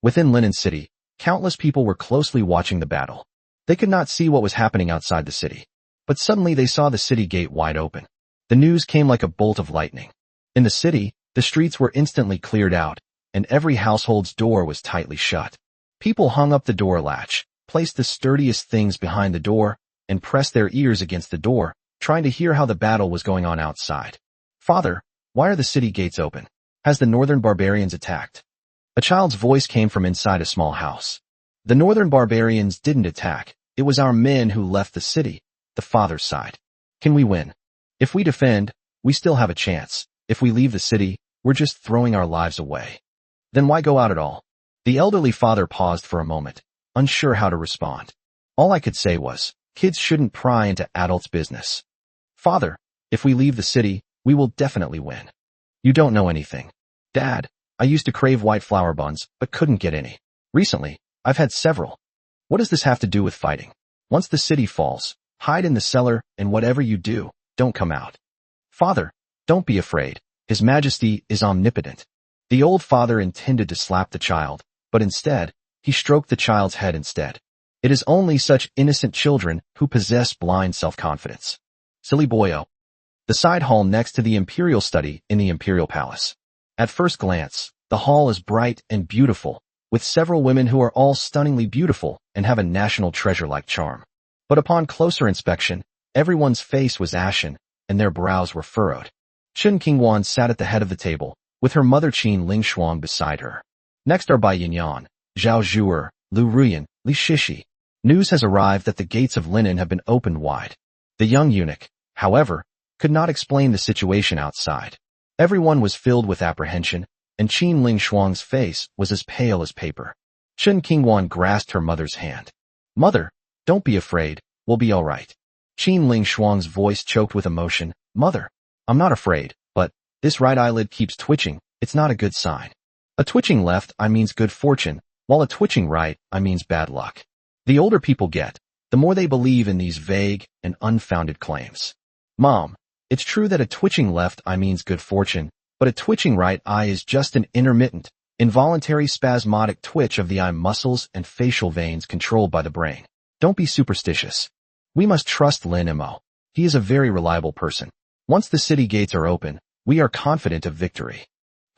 Within Linen City, countless people were closely watching the battle. They could not see what was happening outside the city. But suddenly they saw the city gate wide open. The news came like a bolt of lightning. In the city, the streets were instantly cleared out, and every household's door was tightly shut. People hung up the door latch, placed the sturdiest things behind the door, and pressed their ears against the door, trying to hear how the battle was going on outside. Father, why are the city gates open? Has the northern barbarians attacked? A child's voice came from inside a small house. The northern barbarians didn't attack. It was our men who left the city, the father's side. Can we win? If we defend, we still have a chance. If we leave the city, we're just throwing our lives away. Then why go out at all? The elderly father paused for a moment, unsure how to respond. All I could say was, kids shouldn't pry into adults' business. Father, if we leave the city, we will definitely win. You don't know anything. Dad, I used to crave white flour buns, but couldn't get any. Recently, I've had several. What does this have to do with fighting? Once the city falls, hide in the cellar, and whatever you do, don't come out. Father, don't be afraid. His Majesty is omnipotent. The old father intended to slap the child, but instead, He stroked the child's head instead. It is only such innocent children who possess blind self-confidence. Silly boyo. The side hall next to the imperial study in the imperial palace. At first glance, the hall is bright and beautiful, with several women who are all stunningly beautiful and have a national treasure-like charm. But upon closer inspection, everyone's face was ashen, and their brows were furrowed. Chen Qingwan sat at the head of the table, with her mother Qin Lingshuang beside her. Next are Bai Yinyan, Zhao Zhuer, Lu Ruyan, Li Shishi. News has arrived that the gates of Linen have been opened wide. The young eunuch, however, could not explain the situation outside. Everyone was filled with apprehension, and Qin Lingshuang's face was as pale as paper. Chen Qingwan grasped her mother's hand. "Mother, don't be afraid, we'll be all right." Qin Lingshuang's voice choked with emotion. "Mother, I'm not afraid, but this right eyelid keeps twitching, it's not a good sign. A twitching left eye means good fortune, while a twitching right eye means bad luck. The older people get, the more they believe in these vague and unfounded claims. Mom, it's true that a twitching left eye means good fortune, but a twitching right eye is just an intermittent, involuntary spasmodic twitch of the eye muscles and facial veins controlled by the brain. Don't be superstitious. We must trust Lin Mo. He is a very reliable person. Once the city gates are open, we are confident of victory."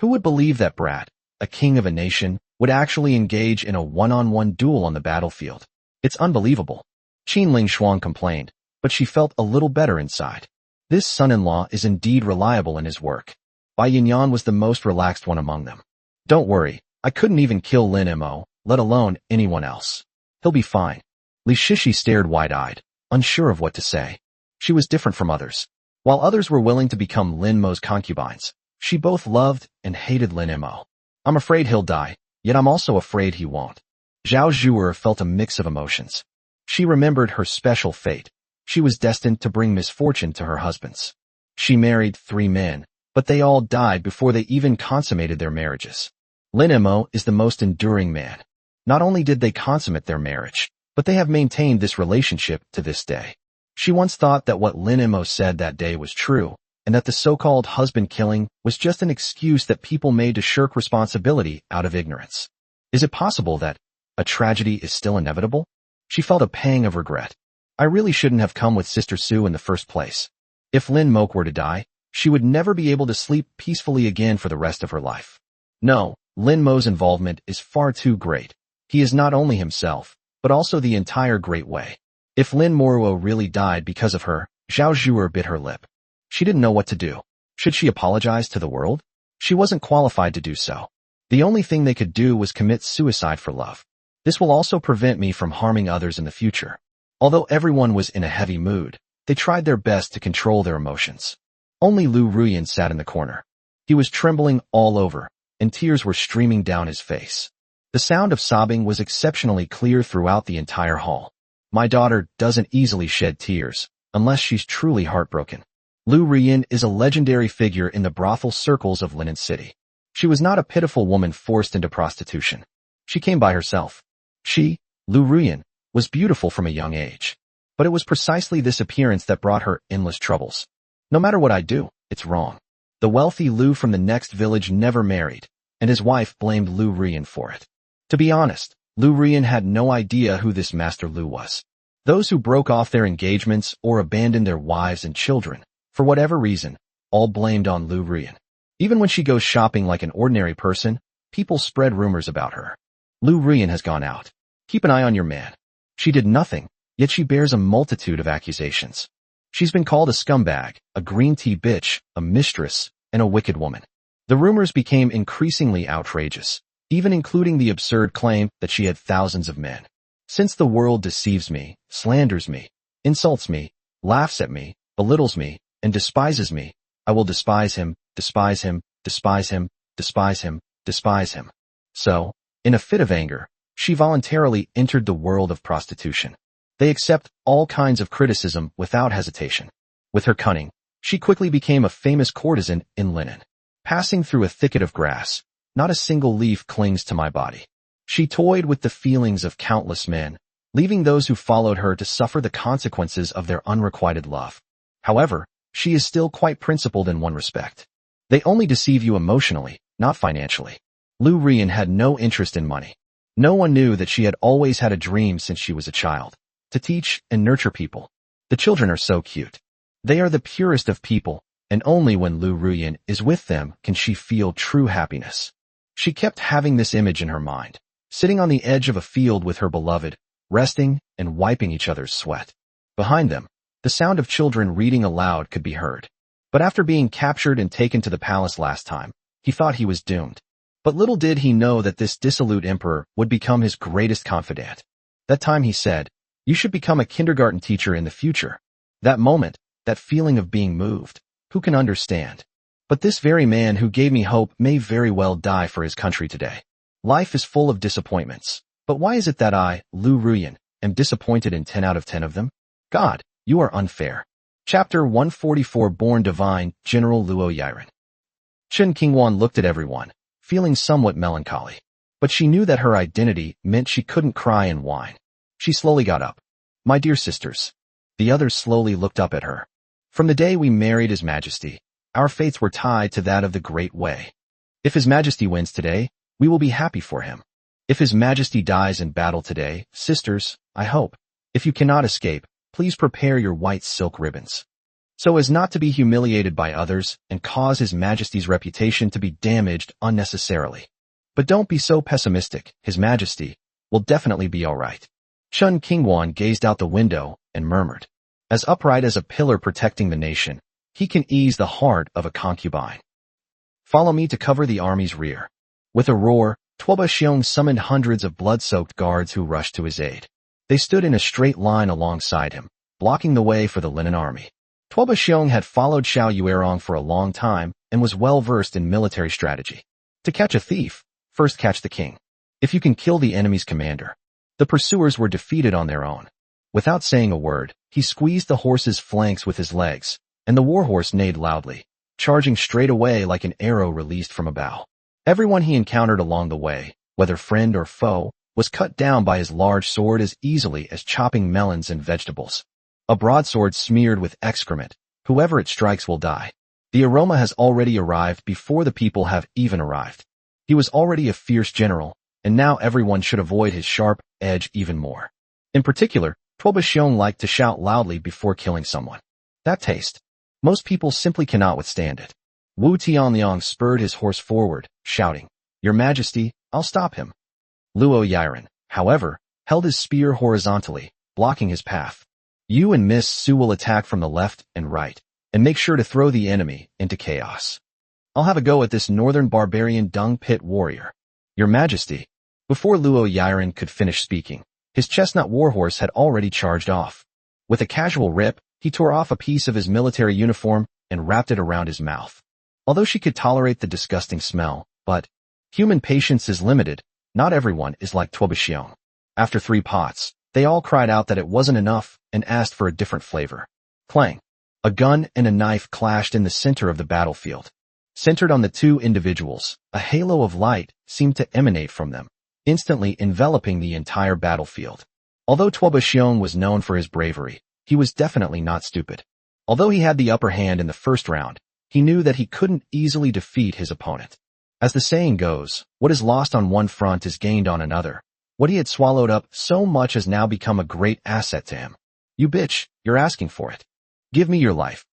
Who would believe that Brad, a king of a nation, would actually engage in a one-on-one duel on the battlefield? It's unbelievable. Qin Lingshuang complained, but she felt a little better inside. This son-in-law is indeed reliable in his work. Bai Yinyan was the most relaxed one among them. "Don't worry, I couldn't even kill Lin Mo, let alone anyone else. He'll be fine." Li Shishi stared wide-eyed, unsure of what to say. She was different from others. While others were willing to become Lin Mo's concubines, she both loved and hated Lin Mo. "I'm afraid he'll die, yet I'm also afraid he won't." Zhao Zhuer felt a mix of emotions. She remembered her special fate. She was destined to bring misfortune to her husbands. She married 3 men, but they all died before they even consummated their marriages. Lin Mo is the most enduring man. Not only did they consummate their marriage, but they have maintained this relationship to this day. She once thought that what Lin Mo said that day was true, and that the so-called husband killing was just an excuse that people made to shirk responsibility out of ignorance. Is it possible that a tragedy is still inevitable? She felt a pang of regret. I really shouldn't have come with Sister Sue in the first place. If Lin Mo were to die, she would never be able to sleep peacefully again for the rest of her life. No, Lin Mo's involvement is far too great. He is not only himself, but also the entire Great Way. If Lin Moruo really died because of her, Zhao Zhuer bit her lip. She didn't know what to do. Should she apologize to the world? She wasn't qualified to do so. The only thing they could do was commit suicide for love. This will also prevent me from harming others in the future. Although everyone was in a heavy mood, they tried their best to control their emotions. Only Lu Ruyan sat in the corner. He was trembling all over, and tears were streaming down his face. The sound of sobbing was exceptionally clear throughout the entire hall. My daughter doesn't easily shed tears, unless she's truly heartbroken. Lu Ruyan is a legendary figure in the brothel circles of Linen City. She was not a pitiful woman forced into prostitution. She came by herself. She, Lu Ruyan, was beautiful from a young age. But it was precisely this appearance that brought her endless troubles. No matter what I do, it's wrong. The wealthy Lu from the next village never married, and his wife blamed Lu Ruyan for it. To be honest, Lu Ruyan had no idea who this Master Lu was. Those who broke off their engagements or abandoned their wives and children, for whatever reason, all blamed on Lu Ruyan. Even when she goes shopping like an ordinary person, people spread rumors about her. Lu Ruyan has gone out. Keep an eye on your man. She did nothing, yet she bears a multitude of accusations. She's been called a scumbag, a green tea bitch, a mistress, and a wicked woman. The rumors became increasingly outrageous, even including the absurd claim that she had thousands of men. Since the world deceives me, slanders me, insults me, laughs at me, belittles me, and despises me, I will despise him, despise him, despise him, despise him, despise him. So, in a fit of anger, she voluntarily entered the world of prostitution. They accept all kinds of criticism without hesitation. With her cunning, she quickly became a famous courtesan in Linen. Passing through a thicket of grass, not a single leaf clings to my body. She toyed with the feelings of countless men, leaving those who followed her to suffer the consequences of their unrequited love. However, she is still quite principled in one respect. They only deceive you emotionally, not financially. Lu Ruyan had no interest in money. No one knew that she had always had a dream since she was a child, to teach and nurture people. The children are so cute. They are the purest of people, and only when Lu Ruyan is with them can she feel true happiness. She kept having this image in her mind, sitting on the edge of a field with her beloved, resting and wiping each other's sweat. Behind them, the sound of children reading aloud could be heard. But after being captured and taken to the palace last time, he thought he was doomed. But little did he know that this dissolute emperor would become his greatest confidant. That time he said, "You should become a kindergarten teacher in the future." That moment, that feeling of being moved, who can understand? But this very man who gave me hope may very well die for his country today. Life is full of disappointments. But why is it that I, Lu Ruyan, am disappointed in 10 out of 10 of them? God, you are unfair. Chapter 144 Born Divine, General Luo Yiren. Chen Qingwan looked at everyone, feeling somewhat melancholy. But she knew that her identity meant she couldn't cry and whine. She slowly got up. "My dear sisters." The others slowly looked up at her. "From the day we married His Majesty, our fates were tied to that of the Great Way. If His Majesty wins today, we will be happy for him. If His Majesty dies in battle today, sisters, I hope, if you cannot escape, please prepare your white silk ribbons, so as not to be humiliated by others and cause His Majesty's reputation to be damaged unnecessarily. But don't be so pessimistic, His Majesty will definitely be all right." Chen Qingwan gazed out the window and murmured, "As upright as a pillar protecting the nation, he can ease the heart of a concubine. Follow me to cover the army's rear." With a roar, Tuoba Xiong summoned hundreds of blood-soaked guards who rushed to his aid. They stood in a straight line alongside him, blocking the way for the Linen army. Tuoba Xiong had followed Xiao Yuerong for a long time and was well-versed in military strategy. To catch a thief, first catch the king. If you can kill the enemy's commander. The pursuers were defeated on their own. Without saying a word, he squeezed the horse's flanks with his legs, and the warhorse neighed loudly, charging straight away like an arrow released from a bow. Everyone he encountered along the way, whether friend or foe, was cut down by his large sword as easily as chopping melons and vegetables. A broadsword smeared with excrement. Whoever it strikes will die. The aroma has already arrived before the people have even arrived. He was already a fierce general, and now everyone should avoid his sharp edge even more. In particular, Tuoba Xiong liked to shout loudly before killing someone. That taste. Most people simply cannot withstand it. Wu Tianliang spurred his horse forward, shouting, "Your Majesty, I'll stop him." Luo Yiren, however, held his spear horizontally, blocking his path. "You and Miss Su will attack from the left and right, and make sure to throw the enemy into chaos. I'll have a go at this northern barbarian dung pit warrior." "Your Majesty." Before Luo Yiren could finish speaking, his chestnut warhorse had already charged off. With a casual rip, he tore off a piece of his military uniform and wrapped it around his mouth. Although she could tolerate the disgusting smell, but human patience is limited. Not everyone is like Tuoba Xiong. After 3 pots, they all cried out that it wasn't enough and asked for a different flavor. Clang! A gun and a knife clashed in the center of the battlefield. Centered on the two individuals, a halo of light seemed to emanate from them, instantly enveloping the entire battlefield. Although Tuoba Xiong was known for his bravery, he was definitely not stupid. Although he had the upper hand in the first round, he knew that he couldn't easily defeat his opponent. As the saying goes, what is lost on one front is gained on another. What he had swallowed up so much has now become a great asset to him. "You bitch, you're asking for it. Give me your life."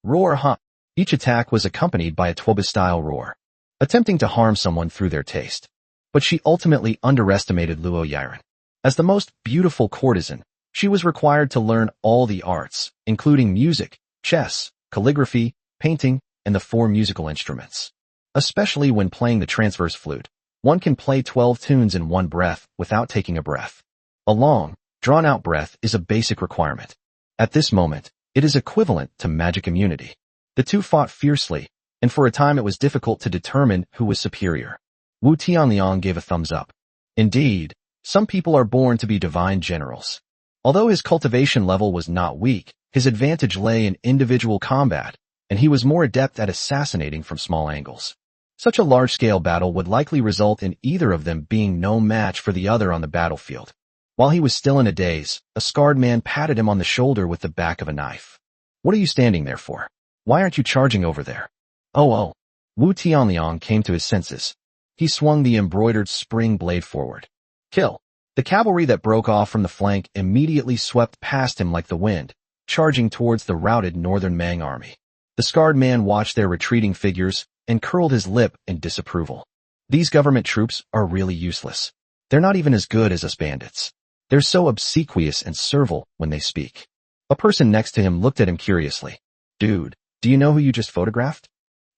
Roar huh. Each attack was accompanied by a Tuoba-style roar, attempting to harm someone through their taste. But she ultimately underestimated Luo Yiren. As the most beautiful courtesan, she was required to learn all the arts, including music, chess, calligraphy, painting, and the 4 musical instruments. Especially when playing the transverse flute, one can play 12 tunes in one breath without taking a breath. A long, drawn-out breath is a basic requirement. At this moment, it is equivalent to magic immunity. The two fought fiercely, and for a time it was difficult to determine who was superior. Wu Tianliang gave a thumbs up. Indeed, some people are born to be divine generals. Although his cultivation level was not weak, his advantage lay in individual combat, and he was more adept at assassinating from small angles. Such a large-scale battle would likely result in either of them being no match for the other on the battlefield. While he was still in a daze, a scarred man patted him on the shoulder with the back of a knife. "What are you standing there for? Why aren't you charging over there?" Oh. Wu Tianliang came to his senses. He swung the embroidered spring blade forward. Kill! The cavalry that broke off from the flank immediately swept past him like the wind, charging towards the routed northern Mang army. The scarred man watched their retreating figures and curled his lip in disapproval. These government troops are really useless. They're not even as good as us bandits. They're so obsequious and servile when they speak. A person next to him looked at him curiously. Dude, do you know who you just photographed?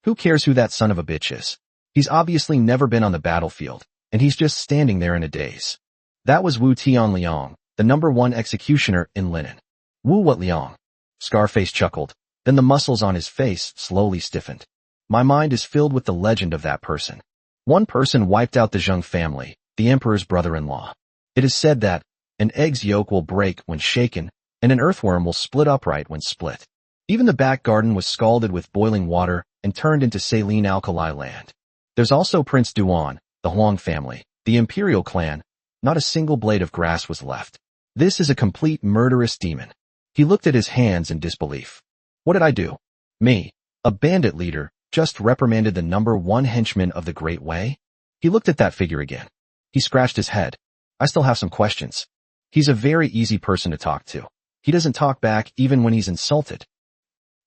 Who cares who that son of a bitch is? He's obviously never been on the battlefield, and he's just standing there in a daze. That was Wu Tianliang, the #1 executioner in Linen. Wu what Liang? Scarface chuckled, then the muscles on his face slowly stiffened. My mind is filled with the legend of that person. One person wiped out the Zheng family, the emperor's brother-in-law. It is said that an egg's yolk will break when shaken, and an earthworm will split upright when split. Even the back garden was scalded with boiling water and turned into saline alkali land. There's also Prince Duan, the Huang family, the imperial clan. Not a single blade of grass was left. This is a complete murderous demon. He looked at his hands in disbelief. What did I do? Me, a bandit leader, just reprimanded the #1 henchman of the Great Way? He looked at that figure again. He scratched his head. I still have some questions. He's a very easy person to talk to. He doesn't talk back even when he's insulted.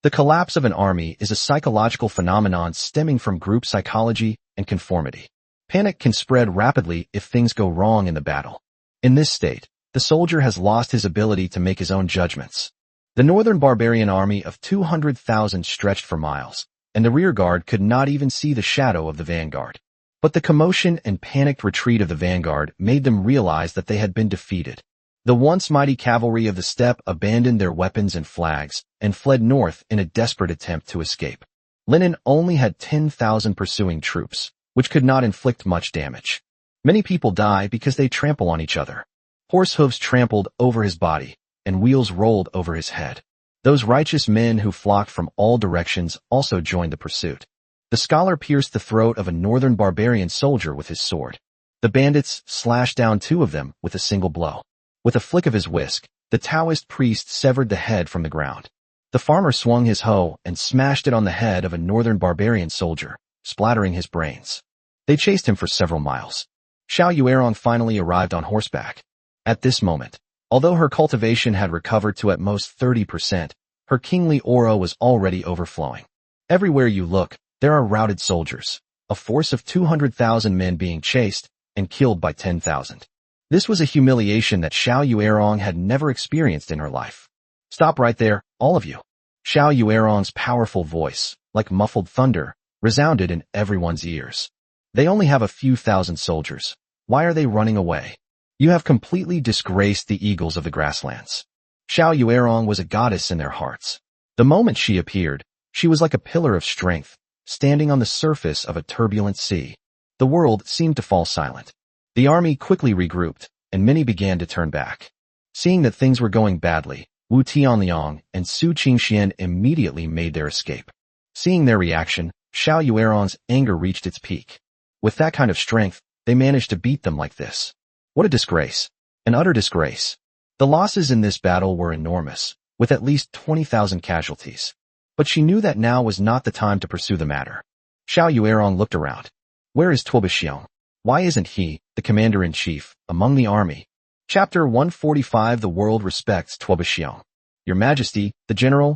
The collapse of an army is a psychological phenomenon stemming from group psychology and conformity. Panic can spread rapidly if things go wrong in the battle. In this state, the soldier has lost his ability to make his own judgments. The northern barbarian army of 200,000 stretched for miles, and the rear guard could not even see the shadow of the vanguard. But the commotion and panicked retreat of the vanguard made them realize that they had been defeated. The once mighty cavalry of the steppe abandoned their weapons and flags and fled north in a desperate attempt to escape. Linen only had 10,000 pursuing troops, which could not inflict much damage. Many people die because they trample on each other. Horse hooves trampled over his body, and wheels rolled over his head. Those righteous men who flocked from all directions also joined the pursuit. The scholar pierced the throat of a northern barbarian soldier with his sword. The bandits slashed down 2 of them with a single blow. With a flick of his whisk, the Taoist priest severed the head from the ground. The farmer swung his hoe and smashed it on the head of a northern barbarian soldier, splattering his brains. They chased him for several miles. Xiao Yuerong finally arrived on horseback. At this moment, although her cultivation had recovered to at most 30%, her kingly aura was already overflowing. Everywhere you look, there are routed soldiers, a force of 200,000 men being chased and killed by 10,000. This was a humiliation that Xiao Yuerong had never experienced in her life. Stop right there, all of you. Xiao Yuerong's powerful voice, like muffled thunder, resounded in everyone's ears. They only have a few thousand soldiers. Why are they running away? You have completely disgraced the eagles of the grasslands. Xiao Yuerong was a goddess in their hearts. The moment she appeared, she was like a pillar of strength, standing on the surface of a turbulent sea. The world seemed to fall silent. The army quickly regrouped, and many began to turn back. Seeing that things were going badly, Wu Tianliang and Su Qingxian immediately made their escape. Seeing their reaction, Xiao Yuerong's anger reached its peak. With that kind of strength, they managed to beat them like this. What a disgrace. An utter disgrace. The losses in this battle were enormous, with at least 20,000 casualties. But she knew that now was not the time to pursue the matter. Xiao Yuerong looked around. Where is Tuoba Xiong? Why isn't he, the commander-in-chief, among the army? Chapter 145 The world respects Tuoba Xiong. Your Majesty, the general,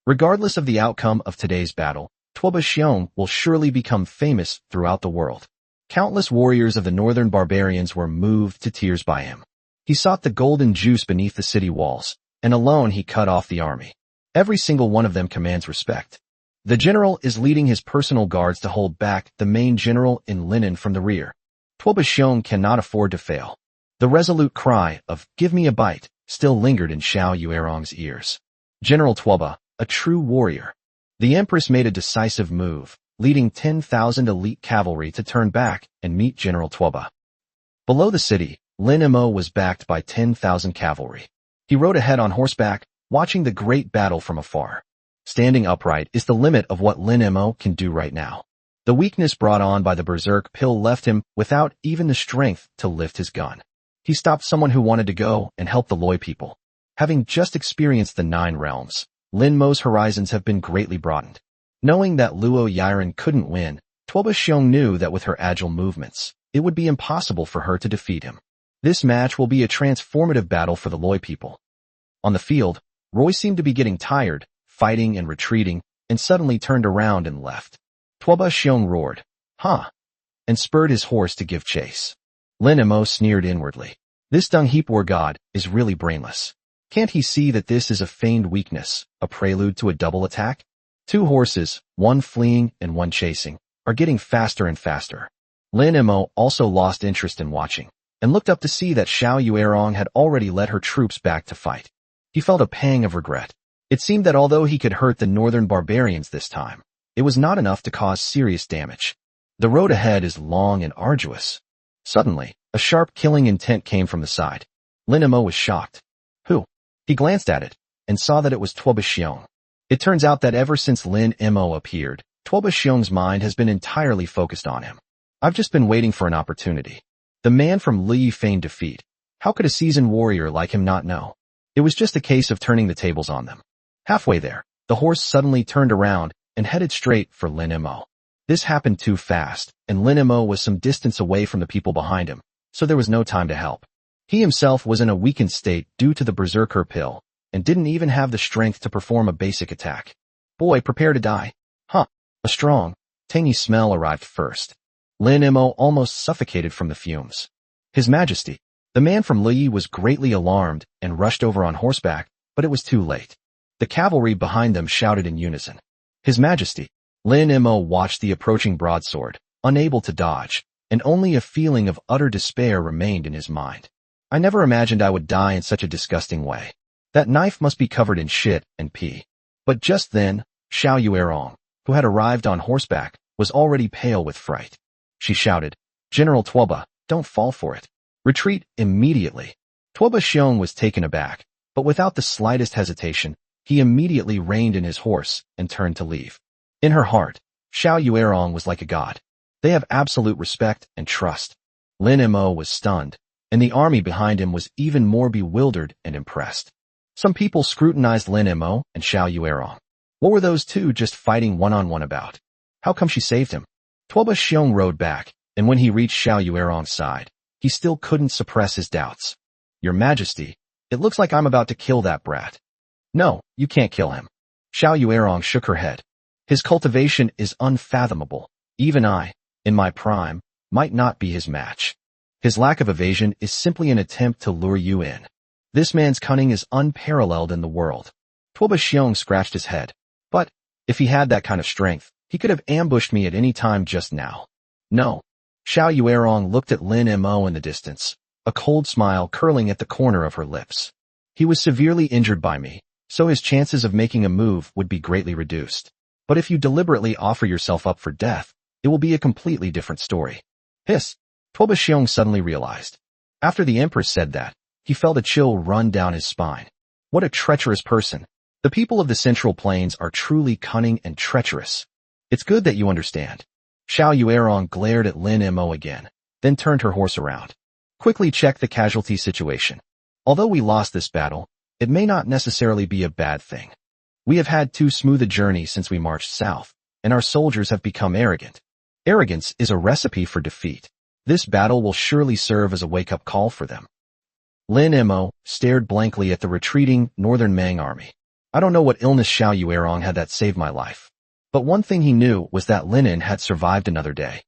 regardless of the outcome of today's battle, Tuoba Xiong will surely become famous throughout the world. Countless warriors of the northern barbarians were moved to tears by him. He sought the golden juice beneath the city walls, and alone he cut off the army. Every single one of them commands respect. The general is leading his personal guards to hold back the main general in linen from the rear. Tuoba Xiong cannot afford to fail. The resolute cry of, "Give me a bite," still lingered in Xiao Yuerong's ears. General Tuoba, a true warrior. The empress made a decisive move, leading 10,000 elite cavalry to turn back and meet General Tuoba. Below the city, Lin Mo was backed by 10,000 cavalry. He rode ahead on horseback, watching the great battle from afar. Standing upright is the limit of what Lin Mo can do right now. The weakness brought on by the berserk pill left him without even the strength to lift his gun. He stopped someone who wanted to go and help the Loi people. Having just experienced the 9 realms, Lin Mo's horizons have been greatly broadened. Knowing that Luo Yiren couldn't win, Tuoba Tuoba Xiong knew that with her agile movements, it would be impossible for her to defeat him. This match will be a transformative battle for the Loi people. On the field, Roy seemed to be getting tired, fighting and retreating, and suddenly turned around and left. Tuoba Xiong roared, "Huh," and spurred his horse to give chase. Lin Mo sneered inwardly. This dung heap war god is really brainless. Can't he see that this is a feigned weakness, a prelude to a double attack? Two horses, one fleeing and one chasing, are getting faster and faster. Lin Mo also lost interest in watching, and looked up to see that Xiao Yuerong had already led her troops back to fight. He felt a pang of regret. It seemed that although he could hurt the northern barbarians this time, it was not enough to cause serious damage. The road ahead is long and arduous. Suddenly, a sharp killing intent came from the side. Lin Mo was shocked. Who? He glanced at it, and saw that it was Tuoba Xiong. It turns out that ever since Lin Mo appeared, Tuoba Xiong's mind has been entirely focused on him. I've just been waiting for an opportunity. The man from Li feigned defeat. How could a seasoned warrior like him not know? It was just a case of turning the tables on them. Halfway there, the horse suddenly turned around and headed straight for Lin Mo. This happened too fast, and Lin Mo was some distance away from the people behind him, so there was no time to help. He himself was in a weakened state due to the berserker pill, and didn't even have the strength to perform a basic attack. Boy, prepare to die. Huh. A strong, tangy smell arrived first. Lin Mo almost suffocated from the fumes. His Majesty, the man from Li, was greatly alarmed and rushed over on horseback, but it was too late. The cavalry behind them shouted in unison. His Majesty. Lin Mo watched the approaching broadsword, unable to dodge, and only a feeling of utter despair remained in his mind. I never imagined I would die in such a disgusting way. That knife must be covered in shit and pee. But just then, Xiao Yuerong, who had arrived on horseback, was already pale with fright. She shouted, "General Tuoba, don't fall for it. Retreat immediately." Tuoba Xiong was taken aback, but without the slightest hesitation, he immediately reined in his horse and turned to leave. In her heart, Xiao Yuerong was like a god. They have absolute respect and trust. Lin Mo was stunned, and the army behind him was even more bewildered and impressed. Some people scrutinized Lin Mo and Xiao Yuerong. What were those two just fighting one-on-one about? How come she saved him? Tuoba Xiong rode back, and when he reached Xiao Yuerong's side, he still couldn't suppress his doubts. Your Majesty, it looks like I'm about to kill that brat. No, you can't kill him. Xiao Yuerong shook her head. His cultivation is unfathomable. Even I, in my prime, might not be his match. His lack of evasion is simply an attempt to lure you in. This man's cunning is unparalleled in the world. Tuoba Xiong scratched his head. But, if he had that kind of strength, he could have ambushed me at any time just now. No. Xiao Yuerong looked at Lin Mo in the distance, a cold smile curling at the corner of her lips. He was severely injured by me, so his chances of making a move would be greatly reduced. But if you deliberately offer yourself up for death, it will be a completely different story. Hiss! Tuoba Xiong suddenly realized. After the Empress said that, he felt a chill run down his spine. What a treacherous person. The people of the Central Plains are truly cunning and treacherous. It's good that you understand. Xiao Yuerong glared at Lin Mo again, then turned her horse around. Quickly check the casualty situation. Although we lost this battle, it may not necessarily be a bad thing. We have had too smooth a journey since we marched south, and our soldiers have become arrogant. Arrogance is a recipe for defeat. This battle will surely serve as a wake-up call for them. Lin Mo stared blankly at the retreating northern Mang army. I don't know what illness Xiao Yuerong had that saved my life. But one thing he knew was that Linen had survived another day.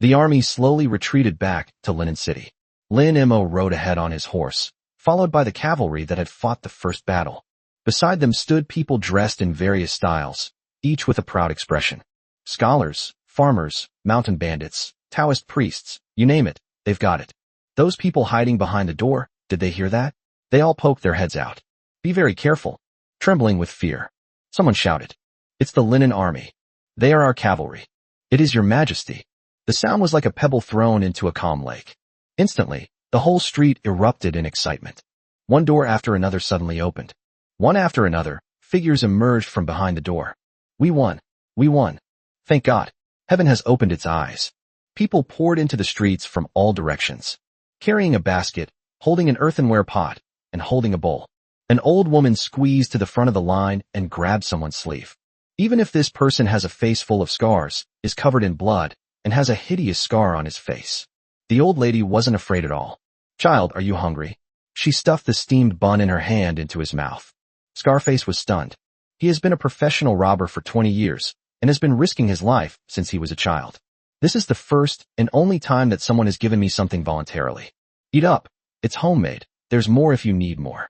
The army slowly retreated back to Linen City. Lin Mo rode ahead on his horse, followed by the cavalry that had fought the first battle. Beside them stood people dressed in various styles, each with a proud expression. Scholars, farmers, mountain bandits, Taoist priests, you name it, they've got it. Those people hiding behind the door, did they hear that? They all poked their heads out. Be very careful. Trembling with fear. Someone shouted. It's the Linen army. They are our cavalry. It is your Majesty. The sound was like a pebble thrown into a calm lake. Instantly, the whole street erupted in excitement. One door after another suddenly opened. One after another, figures emerged from behind the door. We won. We won. Thank God. Heaven has opened its eyes. People poured into the streets from all directions, carrying a basket, holding an earthenware pot, and holding a bowl. An old woman squeezed to the front of the line and grabbed someone's sleeve. Even if this person has a face full of scars, is covered in blood, and has a hideous scar on his face. The old lady wasn't afraid at all. "Child, are you hungry?" She stuffed the steamed bun in her hand into his mouth. Scarface was stunned. He has been a professional robber for 20 years, and has been risking his life since he was a child. This is the first and only time that someone has given me something voluntarily. Eat up. It's homemade. There's more if you need more.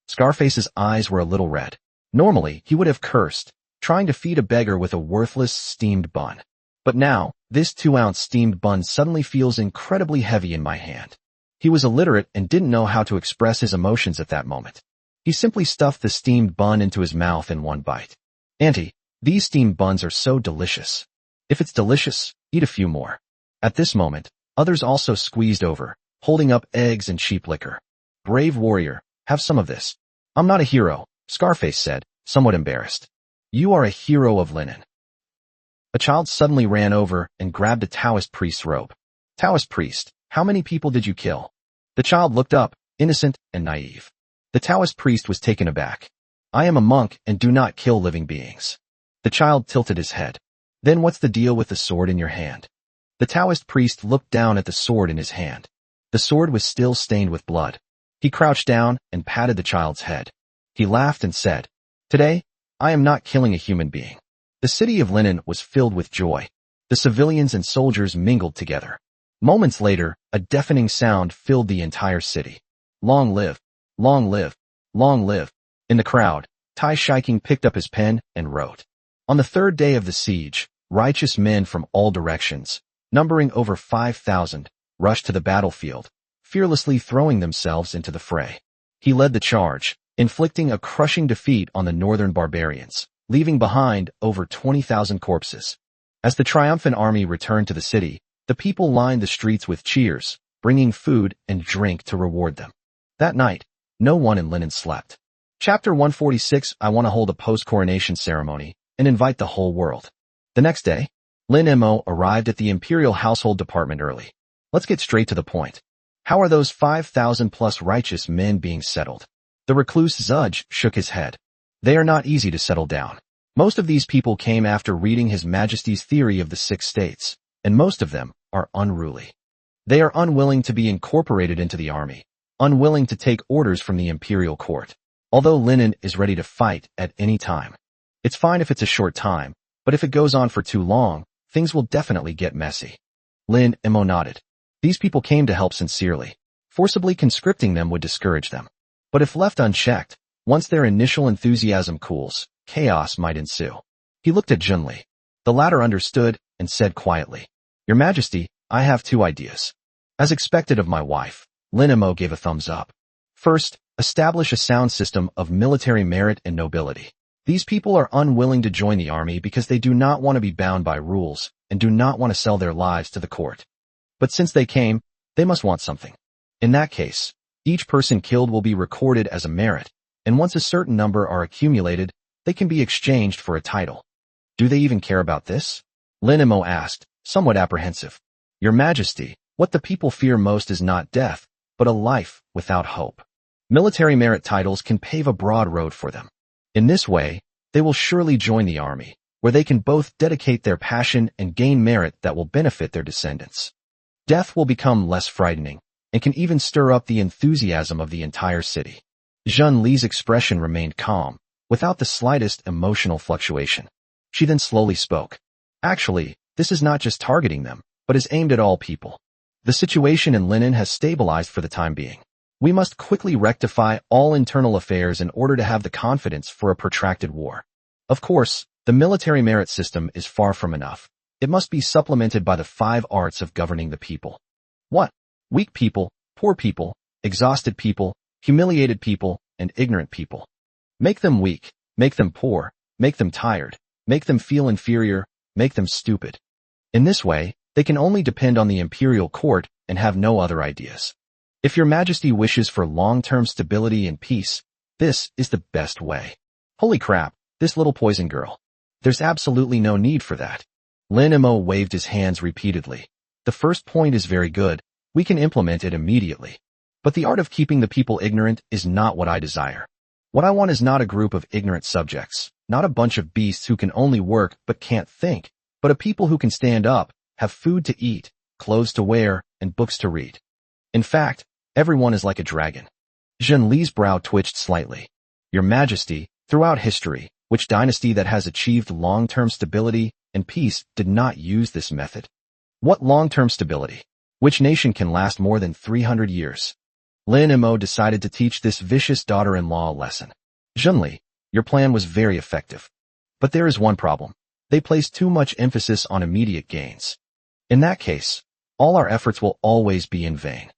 Scarface's eyes were a little red. Normally, he would have cursed, trying to feed a beggar with a worthless steamed bun. But now, this 2-ounce steamed bun suddenly feels incredibly heavy in my hand. He was illiterate and didn't know how to express his emotions at that moment. He simply stuffed the steamed bun into his mouth in one bite. "Auntie, these steamed buns are so delicious. If it's delicious, eat a few more." At this moment, others also squeezed over, holding up eggs and cheap liquor. "Brave warrior, have some of this." "I'm not a hero," Scarface said, somewhat embarrassed. "You are a hero of linen." A child suddenly ran over and grabbed a Taoist priest's robe. "Taoist priest, how many people did you kill?" The child looked up, innocent and naive. The Taoist priest was taken aback. "I am a monk and do not kill living beings." The child tilted his head. "Then what's the deal with the sword in your hand?" The Taoist priest looked down at the sword in his hand. The sword was still stained with blood. He crouched down and patted the child's head. He laughed and said, "Today, I am not killing a human being." The city of Linen was filled with joy. The civilians and soldiers mingled together. Moments later, a deafening sound filled the entire city. "Long live! Long live! Long live!" In the crowd, Tai Shiking picked up his pen and wrote. On the third day of the siege, righteous men from all directions, numbering over 5,000, rushed to the battlefield, fearlessly throwing themselves into the fray. He led the charge, inflicting a crushing defeat on the northern barbarians, leaving behind over 20,000 corpses. As the triumphant army returned to the city, the people lined the streets with cheers, bringing food and drink to reward them. That night, no one in Linen slept. Chapter 146. I want to hold a post-coronation ceremony and invite the whole world. The next day, Lin Mo arrived at the Imperial Household Department early. Let's get straight to the point. How are those 5,000 plus righteous men being settled? The recluse Zudge shook his head. They are not easy to settle down. Most of these people came after reading His Majesty's theory of the 6 states, and most of them are unruly. They are unwilling to be incorporated into the army, unwilling to take orders from the imperial court, although Linen is ready to fight at any time. It's fine if it's a short time, but if it goes on for too long, things will definitely get messy. Lin Mo nodded. These people came to help sincerely. Forcibly conscripting them would discourage them. But if left unchecked, once their initial enthusiasm cools, chaos might ensue. He looked at Junli. The latter understood and said quietly, "Your Majesty, I have 2 ideas." As expected of my wife, Lin Mo gave a thumbs up. First, establish a sound system of military merit and nobility. These people are unwilling to join the army because they do not want to be bound by rules and do not want to sell their lives to the court. But since they came, they must want something. In that case, each person killed will be recorded as a merit, and once a certain number are accumulated, they can be exchanged for a title. Do they even care about this? Lin Mo asked, somewhat apprehensive. Your Majesty, what the people fear most is not death, but a life without hope. Military merit titles can pave a broad road for them. In this way, they will surely join the army, where they can both dedicate their passion and gain merit that will benefit their descendants. Death will become less frightening, and can even stir up the enthusiasm of the entire city. Zhun Li's expression remained calm, without the slightest emotional fluctuation. She then slowly spoke. Actually, this is not just targeting them, but is aimed at all people. The situation in Linen has stabilized for the time being. We must quickly rectify all internal affairs in order to have the confidence for a protracted war. Of course, the military merit system is far from enough. It must be supplemented by the 5 arts of governing the people. What? Weak people, poor people, exhausted people, humiliated people, and ignorant people. Make them weak, make them poor, make them tired, make them feel inferior, make them stupid. In this way, they can only depend on the imperial court and have no other ideas. If your Majesty wishes for long-term stability and peace, this is the best way. Holy crap, this little poison girl. There's absolutely no need for that. Lin Mo waved his hands repeatedly. The first point is very good. We can implement it immediately. But the art of keeping the people ignorant is not what I desire. What I want is not a group of ignorant subjects, not a bunch of beasts who can only work but can't think, but a people who can stand up, have food to eat, clothes to wear, and books to read. In fact, everyone is like a dragon. Zhenli's brow twitched slightly. Your Majesty, throughout history, which dynasty that has achieved long-term stability and peace did not use this method? What long-term stability? Which nation can last more than 300 years? Lin Mo decided to teach this vicious daughter-in-law a lesson. Zhenli, your plan was very effective. But there is one problem. They place too much emphasis on immediate gains. In that case, all our efforts will always be in vain.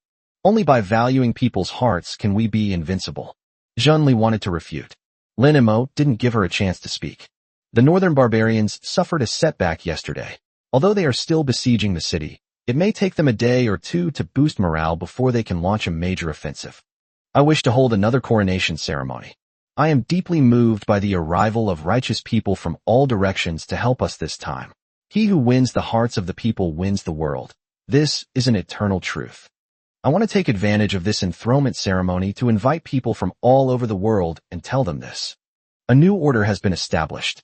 Only by valuing people's hearts can we be invincible. Zhenli wanted to refute. Lin Mo didn't give her a chance to speak. The northern barbarians suffered a setback yesterday. Although they are still besieging the city, it may take them a day or two to boost morale before they can launch a major offensive. I wish to hold another coronation ceremony. I am deeply moved by the arrival of righteous people from all directions to help us this time. He who wins the hearts of the people wins the world. This is an eternal truth. I want to take advantage of this enthronement ceremony to invite people from all over the world and tell them this. A new order has been established.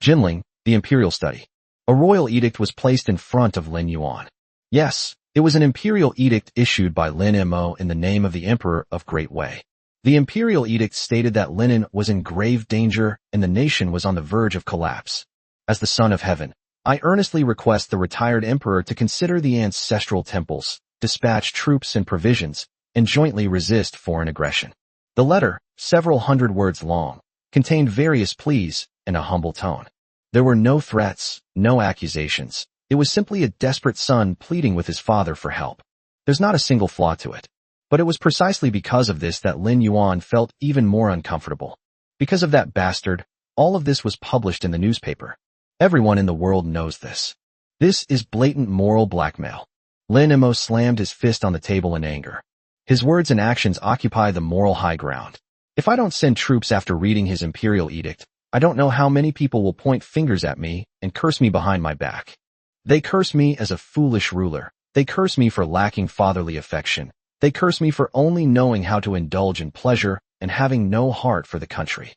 Jinling, the imperial study. A royal edict was placed in front of Lin Yuan. Yes, it was an imperial edict issued by Lin Mo in the name of the Emperor of Great Wei. The imperial edict stated that Linen was in grave danger and the nation was on the verge of collapse. As the Son of Heaven, I earnestly request the retired emperor to consider the ancestral temples, dispatch troops and provisions, and jointly resist foreign aggression. The letter, several hundred words long, contained various pleas and a humble tone. There were no threats, no accusations. It was simply a desperate son pleading with his father for help. There's not a single flaw to it. But it was precisely because of this that Lin Yuan felt even more uncomfortable. Because of that bastard, all of this was published in the newspaper. Everyone in the world knows this. This is blatant moral blackmail. Lin Mo slammed his fist on the table in anger. His words and actions occupy the moral high ground. If I don't send troops after reading his imperial edict, I don't know how many people will point fingers at me and curse me behind my back. They curse me as a foolish ruler. They curse me for lacking fatherly affection. They curse me for only knowing how to indulge in pleasure and having no heart for the country.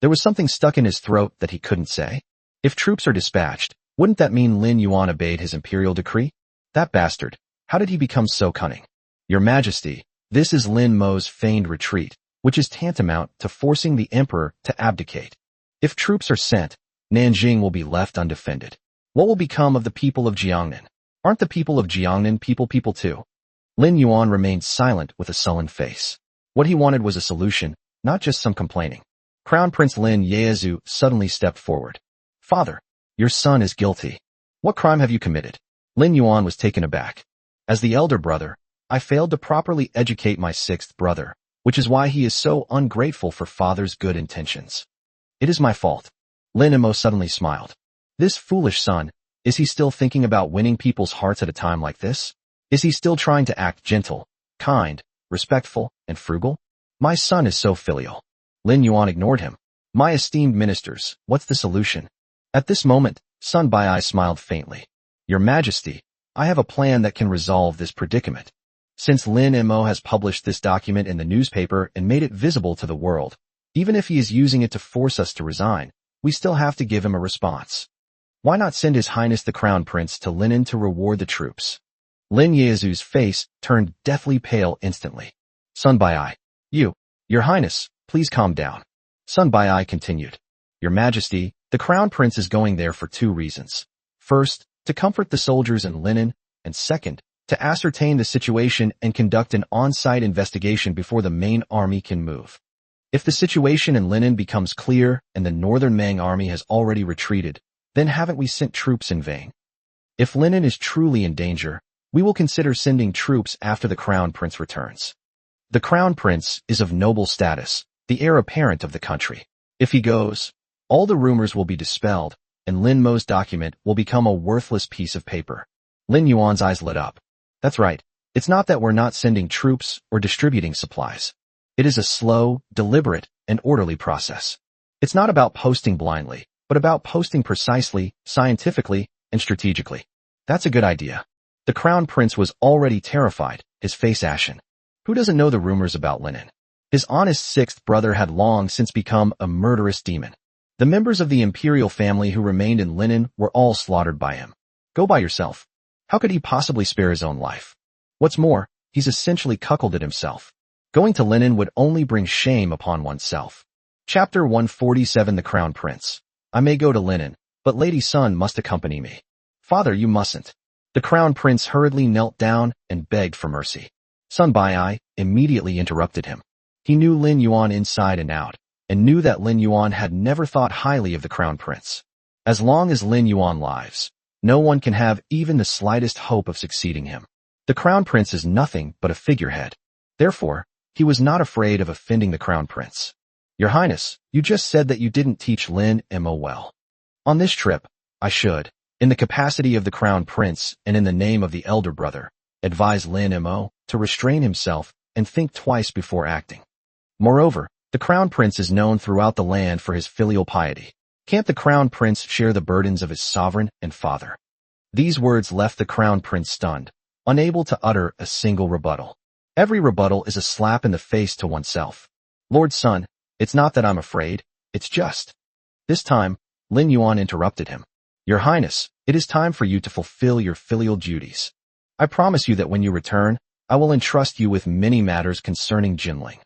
There was something stuck in his throat that he couldn't say. If troops are dispatched, wouldn't that mean Lin Yuan obeyed his imperial decree? That bastard, how did he become so cunning? Your Majesty, this is Lin Mo's feigned retreat, which is tantamount to forcing the emperor to abdicate. If troops are sent, Nanjing will be left undefended. What will become of the people of Jiangnan? Aren't the people of Jiangnan people too? Lin Yuan remained silent with a sullen face. What he wanted was a solution, not just some complaining. Crown Prince Lin Yezu suddenly stepped forward. Father, your son is guilty. What crime have you committed? Lin Yuan was taken aback. As the elder brother, I failed to properly educate my sixth brother, which is why he is so ungrateful for father's good intentions. It is my fault. Lin Mo suddenly smiled. This foolish son, is he still thinking about winning people's hearts at a time like this? Is he still trying to act gentle, kind, respectful, and frugal? My son is so filial. Lin Yuan ignored him. My esteemed ministers, what's the solution? At this moment, Sun Baiai smiled faintly. Your Majesty, I have a plan that can resolve this predicament. Since Lin Mo has published this document in the newspaper and made it visible to the world, even if he is using it to force us to resign, we still have to give him a response. Why not send His Highness the Crown Prince to Linen to reward the troops? Lin Yezu's face turned deathly pale instantly. Sun Baiai, Your Highness, please calm down. Sun Baiai continued. Your Majesty, the Crown Prince is going there for two reasons. First, to comfort the soldiers in Linen, and second, to ascertain the situation and conduct an on-site investigation before the main army can move. If the situation in Linen becomes clear and the northern Mang army has already retreated, then haven't we sent troops in vain? If Linen is truly in danger, we will consider sending troops after the Crown Prince returns. The Crown Prince is of noble status, the heir apparent of the country. If he goes, all the rumors will be dispelled, and Lin Mo's document will become a worthless piece of paper. Lin Yuan's eyes lit up. That's right. It's not that we're not sending troops or distributing supplies. It is a slow, deliberate, and orderly process. It's not about posting blindly, but about posting precisely, scientifically, and strategically. That's a good idea. The Crown Prince was already terrified, his face ashen. Who doesn't know the rumors about Linen? His honest sixth brother had long since become a murderous demon. The members of the imperial family who remained in Linen were all slaughtered by him. Go by yourself. How could he possibly spare his own life? What's more, he's essentially cuckolded himself. Going to Linen would only bring shame upon oneself. Chapter 147 The Crown Prince. I may go to Linen, but Lady Sun must accompany me. Father, you mustn't. The Crown Prince hurriedly knelt down and begged for mercy. Sun Baiyi immediately interrupted him. He knew Lin Yuan inside and out, and knew that Lin Yuan had never thought highly of the Crown Prince. As long as Lin Yuan lives, no one can have even the slightest hope of succeeding him. The Crown Prince is nothing but a figurehead. Therefore, he was not afraid of offending the Crown Prince. Your Highness, you just said that you didn't teach Lin Mo well. On this trip, I should, in the capacity of the Crown Prince and in the name of the elder brother, advise Lin Mo to restrain himself and think twice before acting. Moreover, the Crown Prince is known throughout the land for his filial piety. Can't the Crown Prince share the burdens of his sovereign and father? These words left the Crown Prince stunned, unable to utter a single rebuttal. Every rebuttal is a slap in the face to oneself. Lord Sun, it's not that I'm afraid, it's just. This time, Lin Yuan interrupted him. Your Highness, it is time for you to fulfill your filial duties. I promise you that when you return, I will entrust you with many matters concerning Jinling.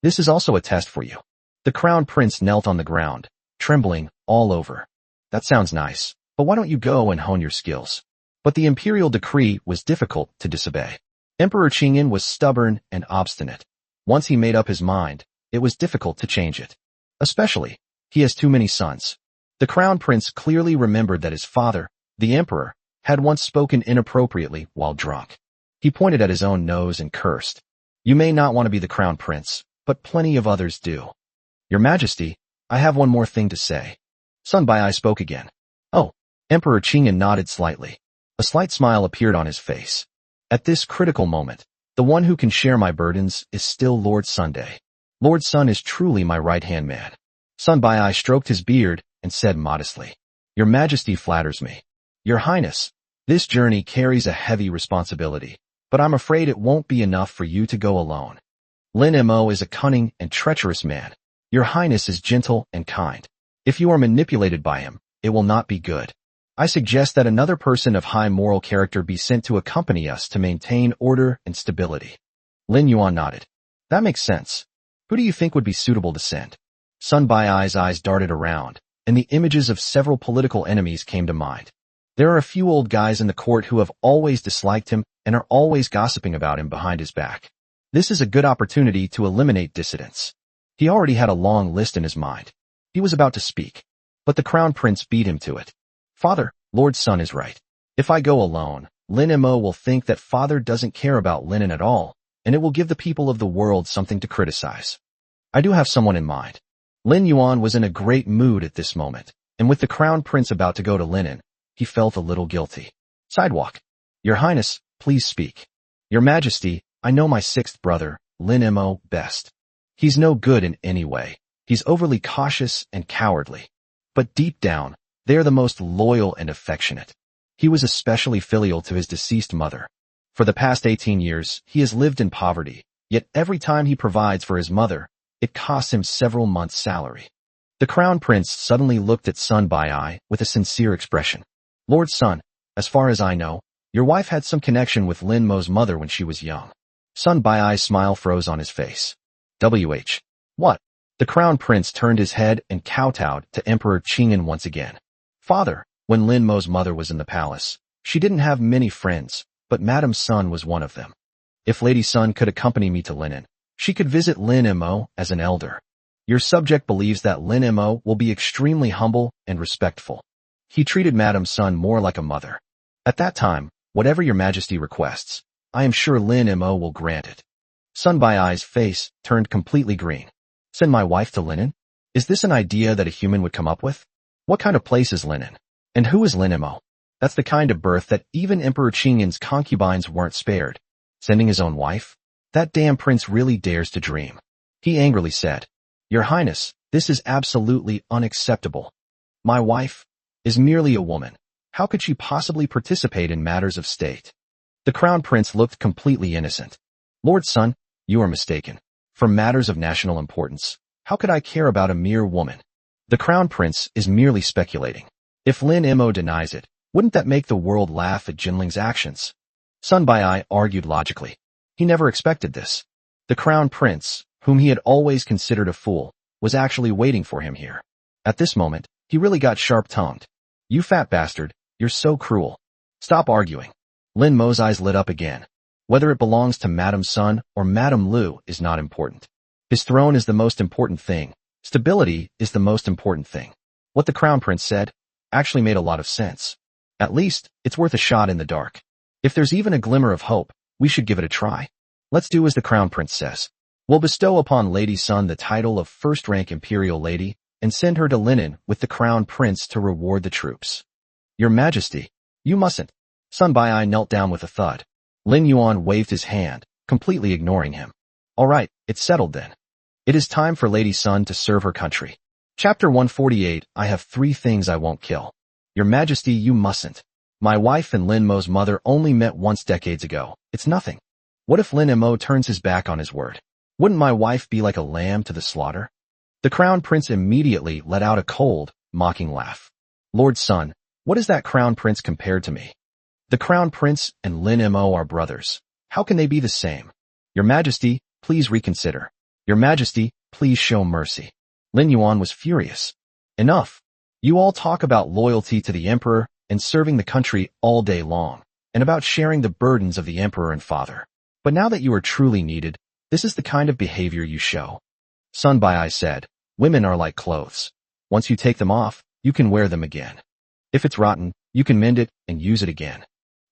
This is also a test for you. The Crown Prince knelt on the ground, trembling all over. That sounds nice, but why don't you go and hone your skills? But the imperial decree was difficult to disobey. Emperor Qingyan was stubborn and obstinate. Once he made up his mind, it was difficult to change it. Especially, he has too many sons. The Crown Prince clearly remembered that his father, the Emperor, had once spoken inappropriately while drunk. He pointed at his own nose and cursed. You may not want to be the Crown Prince, but plenty of others do. Your Majesty, I have one more thing to say. Sun Baiyi spoke again. Oh, Emperor Qingyan nodded slightly. A slight smile appeared on his face. At this critical moment, the one who can share my burdens is still Lord Sunday. Lord Sun is truly my right-hand man. Sun Baiyi stroked his beard and said modestly, Your Majesty flatters me. Your Highness, this journey carries a heavy responsibility, but I'm afraid it won't be enough for you to go alone. Lin Mo is a cunning and treacherous man. Your Highness is gentle and kind. If you are manipulated by him, it will not be good. I suggest that another person of high moral character be sent to accompany us to maintain order and stability. Lin Yuan nodded. That makes sense. Who do you think would be suitable to send? Sun Baiyi's eyes darted around, and the images of several political enemies came to mind. There are a few old guys in the court who have always disliked him and are always gossiping about him behind his back. This is a good opportunity to eliminate dissidents. He already had a long list in his mind. He was about to speak, but the Crown Prince beat him to it. Father, Lord Sun is right. If I go alone, Lin Mo will think that father doesn't care about Linen at all, and it will give the people of the world something to criticize. I do have someone in mind. Lin Yuan was in a great mood at this moment, and with the Crown Prince about to go to Linen, he felt a little guilty. Sidewalk. Your Highness, please speak. Your Majesty, I know my sixth brother, Lin Mo, best. He's no good in any way. He's overly cautious and cowardly. But deep down, they are the most loyal and affectionate. He was especially filial to his deceased mother. For the past 18 years, he has lived in poverty, yet every time he provides for his mother, it costs him several months' salary. The Crown Prince suddenly looked at Sun Baiyi with a sincere expression. Lord Sun, as far as I know, your wife had some connection with Lin Mo's mother when she was young. Sun Baiyi's smile froze on his face. W.H. What? The Crown Prince turned his head and kowtowed to Emperor Qingyan once again. Father, when Lin Mo's mother was in the palace, she didn't have many friends, but Madame Sun was one of them. If Lady Sun could accompany me to Linen, she could visit Lin Mo as an elder. Your subject believes that Lin Mo will be extremely humble and respectful. He treated Madame Sun more like a mother. At that time, whatever your Majesty requests, I am sure Lin Mo will grant it. Sun Baiyi's face turned completely green. Send my wife to Linen? Is this an idea that a human would come up with? What kind of place is Linen? And who is Lin Mo? That's the kind of birth that even Emperor Qingyan's concubines weren't spared. Sending his own wife? That damn prince really dares to dream. He angrily said, Your Highness, this is absolutely unacceptable. My wife is merely a woman. How could she possibly participate in matters of state? The Crown Prince looked completely innocent. Lord Sun, you are mistaken. For matters of national importance, how could I care about a mere woman? The Crown Prince is merely speculating. If Lin Mo denies it, wouldn't that make the world laugh at Jinling's actions? Sun Bai'ai argued logically. He never expected this. The Crown Prince, whom he had always considered a fool, was actually waiting for him here. At this moment, he really got sharp-tongued. You fat bastard, you're so cruel. Stop arguing. Lin Mo's eyes lit up again. Whether it belongs to Madame Sun or Madame Lu is not important. His throne is the most important thing. Stability is the most important thing. What the Crown Prince said actually made a lot of sense. At least, it's worth a shot in the dark. If there's even a glimmer of hope, we should give it a try. Let's do as the Crown Prince says. We'll bestow upon Lady Sun the title of first-rank Imperial Lady and send her to Linen with the Crown Prince to reward the troops. Your Majesty, you mustn't. Sun Bai'ai knelt down with a thud. Lin Yuan waved his hand, completely ignoring him. All right, it's settled then. It is time for Lady Sun to serve her country. Chapter 148. I have 3 things I won't kill. Your Majesty, you mustn't. My wife and Lin Mo's mother only met once decades ago. It's nothing. What if Lin Mo turns his back on his word? Wouldn't my wife be like a lamb to the slaughter? The Crown Prince immediately let out a cold, mocking laugh. Lord Sun, what is that Crown Prince compared to me? The Crown Prince and Lin Mo are brothers. How can they be the same? Your Majesty, please reconsider. Your Majesty, please show mercy. Lin Yuan was furious. Enough. You all talk about loyalty to the Emperor and serving the country all day long, and about sharing the burdens of the Emperor and Father. But now that you are truly needed, this is the kind of behavior you show. Sun Bai'ai said, women are like clothes. Once you take them off, you can wear them again. If it's rotten, you can mend it and use it again.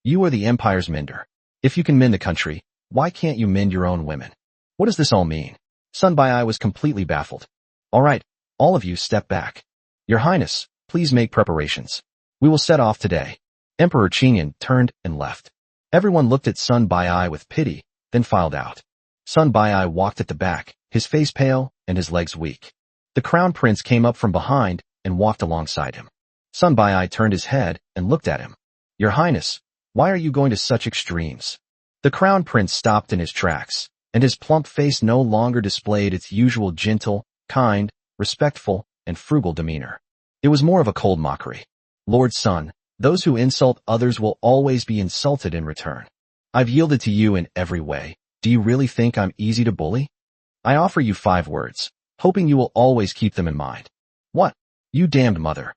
You are the Empire's mender. If you can mend the country, why can't you mend your own women? What does this all mean? Sun Bai'ai was completely baffled. All right, all of you step back. Your Highness, please make preparations. We will set off today. Emperor Qingyan turned and left. Everyone looked at Sun Bai'ai with pity, then filed out. Sun Bai'ai walked at the back, his face pale and his legs weak. The Crown Prince came up from behind and walked alongside him. Sun Bai'ai turned his head and looked at him. Your Highness, why are you going to such extremes? The Crown Prince stopped in his tracks, and his plump face no longer displayed its usual gentle, kind, respectful, and frugal demeanor. It was more of a cold mockery. Lord Sun, those who insult others will always be insulted in return. I've yielded to you in every way. Do you really think I'm easy to bully? I offer you 5 words, hoping you will always keep them in mind. What? You damned mother.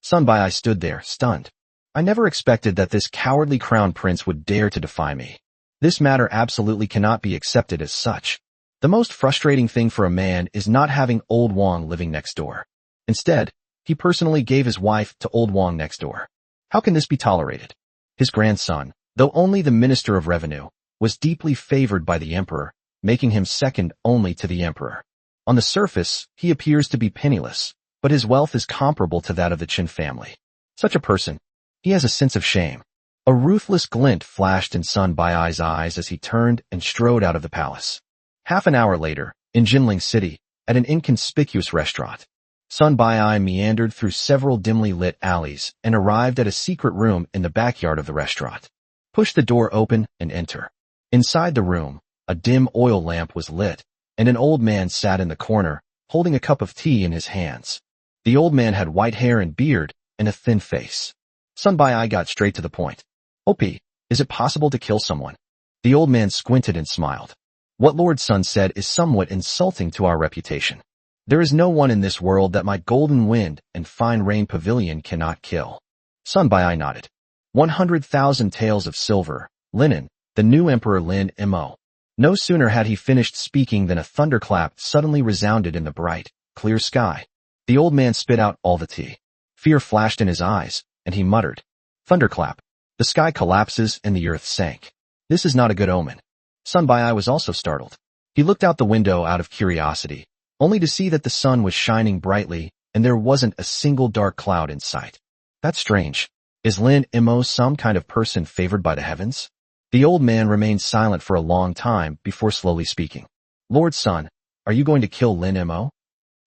Sun Bai'ai stood there, stunned. I never expected that this cowardly Crown Prince would dare to defy me. This matter absolutely cannot be accepted as such. The most frustrating thing for a man is not having Old Wang living next door. Instead, he personally gave his wife to Old Wang next door. How can this be tolerated? His grandson, though only the Minister of Revenue, was deeply favored by the Emperor, making him second only to the Emperor. On the surface, he appears to be penniless, but his wealth is comparable to that of the Qin family. Such a person, he has a sense of shame. A ruthless glint flashed in Sun Bai'ai's eyes as he turned and strode out of the palace. Half an hour later, in Jinling City, at an inconspicuous restaurant, Sun Bai'ai meandered through several dimly lit alleys and arrived at a secret room in the backyard of the restaurant. Push the door open and enter. Inside the room, a dim oil lamp was lit, and an old man sat in the corner, holding a cup of tea in his hands. The old man had white hair and beard and a thin face. Sun Bai'ai got straight to the point. Opie, is it possible to kill someone? The old man squinted and smiled. What Lord Sun said is somewhat insulting to our reputation. There is no one in this world that my golden wind and fine rain pavilion cannot kill. Sun Bai'ai nodded. 100,000 taels of silver, linen, the new Emperor Lin Mo. No sooner had he finished speaking than a thunderclap suddenly resounded in the bright, clear sky. The old man spit out all the tea. Fear flashed in his eyes, and he muttered, "Thunderclap. The sky collapses and the earth sank. This is not a good omen." Sun Bai'ai was also startled. He looked out the window out of curiosity, only to see that the sun was shining brightly and there wasn't a single dark cloud in sight. That's strange. Is Lin Mo some kind of person favored by the heavens? The old man remained silent for a long time before slowly speaking. Lord Sun, are you going to kill Lin Mo?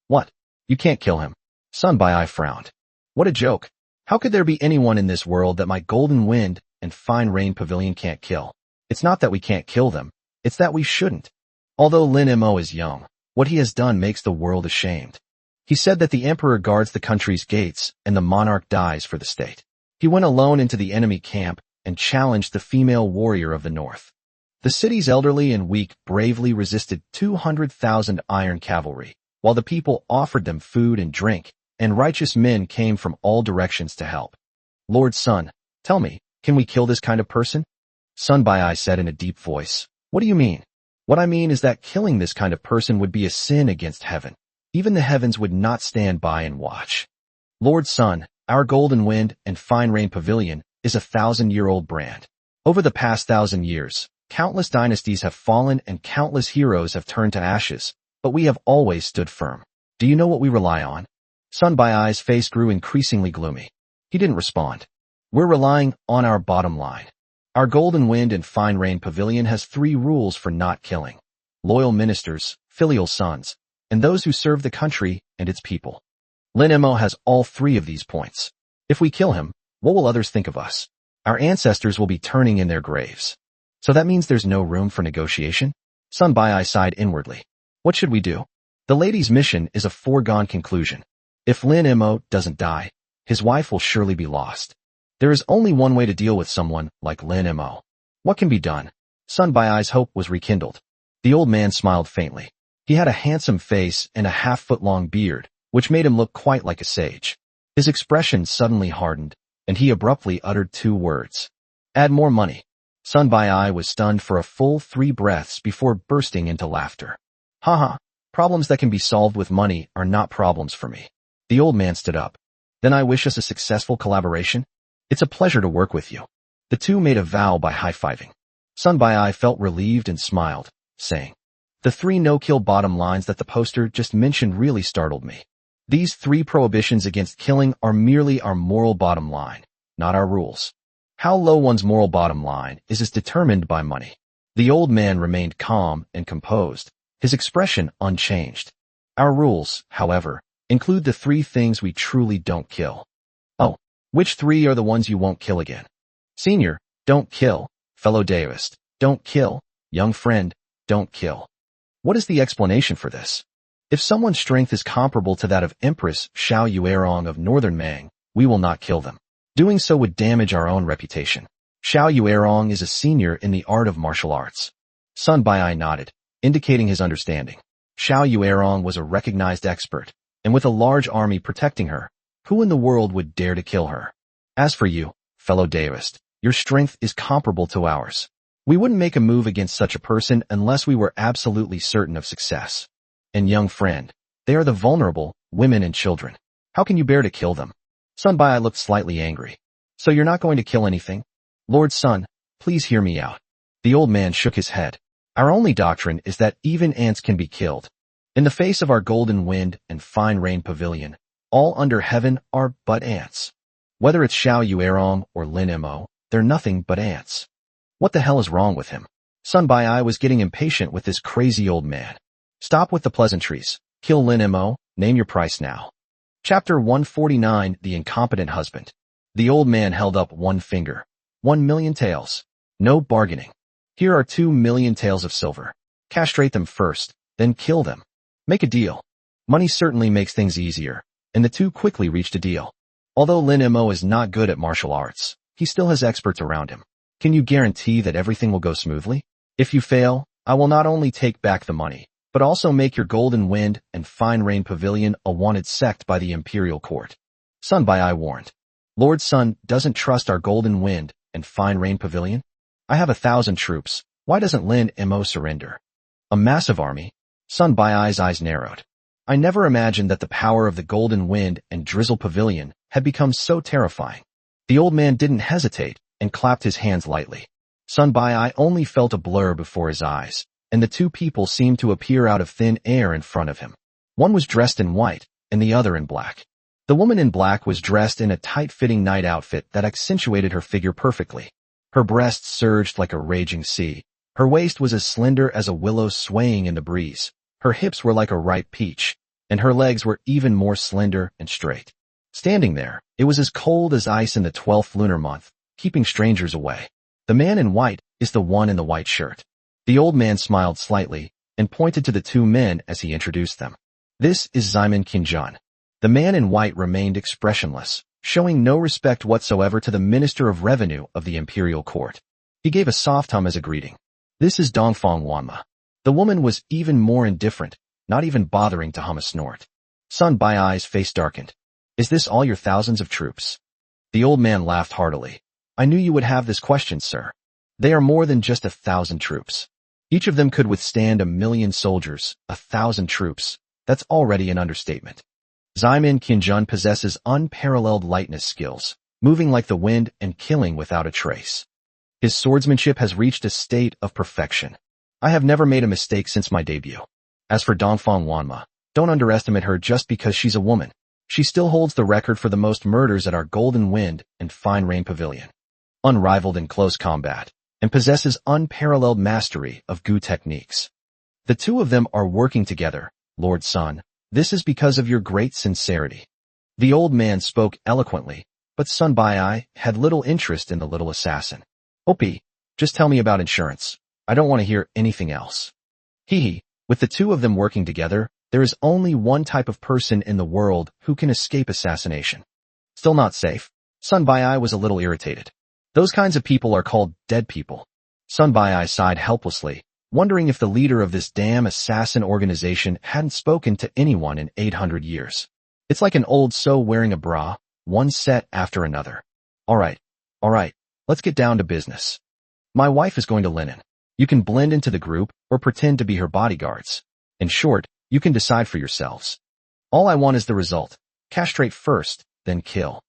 What? You can't kill him. Sun Bai'ai frowned. What a joke. How could there be anyone in this world that my golden wind and fine rain pavilion can't kill? It's not that we can't kill them, it's that we shouldn't. Although Lin Mo is young, what he has done makes the world ashamed. He said that the emperor guards the country's gates and the monarch dies for the state. He went alone into the enemy camp and challenged the female warrior of the north. The city's elderly and weak bravely resisted 200,000 iron cavalry, while the people offered them food and drink, and righteous men came from all directions to help. Lord Sun, tell me, can we kill this kind of person? Sun Bai said in a deep voice. What do you mean? What I mean is that killing this kind of person would be a sin against heaven. Even the heavens would not stand by and watch. Lord Sun, our Golden Wind and Fine Rain Pavilion is a 1,000-year-old brand. Over the past 1,000 years, countless dynasties have fallen and countless heroes have turned to ashes, but we have always stood firm. Do you know what we rely on? Sun Bai's face grew increasingly gloomy. He didn't respond. We're relying on our bottom line. Our Golden Wind and Fine Rain Pavilion has 3 rules for not killing: loyal ministers, filial sons, and those who serve the country and its people. Lin Mo has all 3 of these points. If we kill him, what will others think of us? Our ancestors will be turning in their graves. So that means there's no room for negotiation? Sun Bai sighed inwardly. What should we do? The lady's mission is a foregone conclusion. If Lin Mo doesn't die, his wife will surely be lost. There is only one way to deal with someone like Lin Mo. What can be done? Sun Bai's hope was rekindled. The old man smiled faintly. He had a handsome face and a half-foot-long beard, which made him look quite like a sage. His expression suddenly hardened, and he abruptly uttered 2 words. Add more money. Sun Bai was stunned for a full 3 breaths before bursting into laughter. Haha, problems that can be solved with money are not problems for me. The old man stood up. Then I wish us a successful collaboration. It's a pleasure to work with you. The 2 made a vow by high-fiving. Sun Bai felt relieved and smiled, saying, the 3 no-kill bottom lines that the poster just mentioned really startled me. These 3 prohibitions against killing are merely our moral bottom line, not our rules. How low one's moral bottom line is determined by money. The old man remained calm and composed, his expression unchanged. Our rules, however, include the 3 things we truly don't kill. Oh, which 3 are the ones you won't kill again? Senior, don't kill. Fellow Daoist, don't kill. Young friend, don't kill. What is the explanation for this? If someone's strength is comparable to that of Empress Xiao Yuerong of Northern Mang, we will not kill them. Doing so would damage our own reputation. Xiao Yuerong is a senior in the art of martial arts. Sun Bai nodded, indicating his understanding. Xiao Yuerong was a recognized expert, and with a large army protecting her, who in the world would dare to kill her? As for you, fellow Daoist, your strength is comparable to ours. We wouldn't make a move against such a person unless we were absolutely certain of success. And young friend, they are the vulnerable, women and children. How can you bear to kill them? Sun Bai looked slightly angry. So you're not going to kill anything? Lord Sun, please hear me out. The old man shook his head. Our only doctrine is that even ants can be killed. In the face of our Golden Wind and Fine Rain Pavilion, all under heaven are but ants. Whether it's Xiao Yuerong or Lin Mo, they're nothing but ants. What the hell is wrong with him? Sun Bai was getting impatient with this crazy old man. Stop with the pleasantries. Kill Lin Mo, name your price now. Chapter 149, The Incompetent Husband. The old man held up 1 finger. 1 million taels. No bargaining. Here are 2 million taels of silver. Castrate them first, then kill them. Make a deal. Money certainly makes things easier, and the 2 quickly reached a deal. Although Lin Mo is not good at martial arts, he still has experts around him. Can you guarantee that everything will go smoothly? If you fail, I will not only take back the money, but also make your Golden Wind and Fine Rain Pavilion a wanted sect by the imperial court. Sun Bai warned. Lord Sun doesn't trust our Golden Wind and Fine Rain Pavilion? I have 1,000 troops. Why doesn't Lin Mo surrender? A massive army? Sun Bai's eyes narrowed. I never imagined that the power of the Golden Wind and Drizzle Pavilion had become so terrifying. The old man didn't hesitate and clapped his hands lightly. Sun Bai only felt a blur before his eyes, and the 2 people seemed to appear out of thin air in front of him. One was dressed in white, and the other in black. The woman in black was dressed in a tight-fitting night outfit that accentuated her figure perfectly. Her breasts surged like a raging sea. Her waist was as slender as a willow swaying in the breeze. Her hips were like a ripe peach, and her legs were even more slender and straight. Standing there, it was as cold as ice in the 12th lunar month, keeping strangers away. The man in white is the one in the white shirt. The old man smiled slightly and pointed to the 2 men as he introduced them. This is Ximen Qinjun. The man in white remained expressionless, showing no respect whatsoever to the Minister of Revenue of the Imperial Court. He gave a soft hum as a greeting. This is Dongfang Wanma. The woman was even more indifferent, not even bothering to hum a snort. Sun Bai's face darkened. Is this all your thousands of troops? The old man laughed heartily. I knew you would have this question, sir. They are more than just 1,000 troops. Each of them could withstand 1,000,000 soldiers, 1,000 troops. That's already an understatement. Ximen Qinjun possesses unparalleled lightness skills, moving like the wind and killing without a trace. His swordsmanship has reached a state of perfection. I have never made a mistake since my debut. As for Dongfang Wanma, don't underestimate her just because she's a woman. She still holds the record for the most murders at our Golden Wind and Fine Rain Pavilion. Unrivaled in close combat, and possesses unparalleled mastery of Gu techniques. The two of them are working together, Lord Sun. This is because of your great sincerity. The old man spoke eloquently, but Sun Bai had little interest in the little assassin. Opie, just tell me about insurance. I don't want to hear anything else. Hee. With the two of them working together, there is only one type of person in the world who can escape assassination. Still not safe? Sun Bai was a little irritated. Those kinds of people are called dead people. Sun Bai sighed helplessly, wondering if the leader of this damn assassin organization hadn't spoken to anyone in 800 years. It's like an old sew wearing a bra, one set after another. All right, let's get down to business. My wife is going to Linen. You can blend into the group or pretend to be her bodyguards. In short, you can decide for yourselves. All I want is the result. Castrate first, then kill.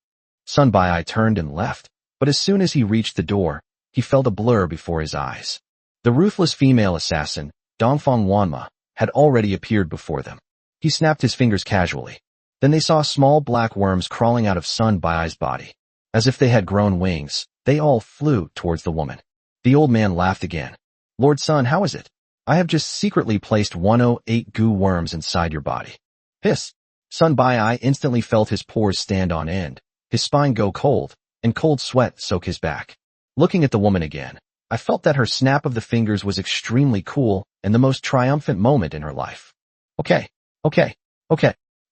Sun Bai turned and left, but as soon as he reached the door, he felt a blur before his eyes. The ruthless female assassin, Dongfang Wanma, had already appeared before them. He snapped his fingers casually. Then they saw small black worms crawling out of Sun Bai's body. As if they had grown wings, they all flew towards the woman. The old man laughed again. Lord Sun, how is it? I have just secretly placed 108 goo worms inside your body. Hiss! Sun Bai instantly felt his pores stand on end, his spine go cold, and cold sweat soak his back. Looking at the woman again, I felt that her snap of the fingers was extremely cool and the most triumphant moment in her life. Okay.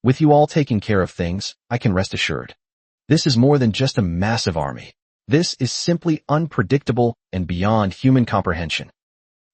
With you all taking care of things, I can rest assured. This is more than just a massive army. This is simply unpredictable and beyond human comprehension.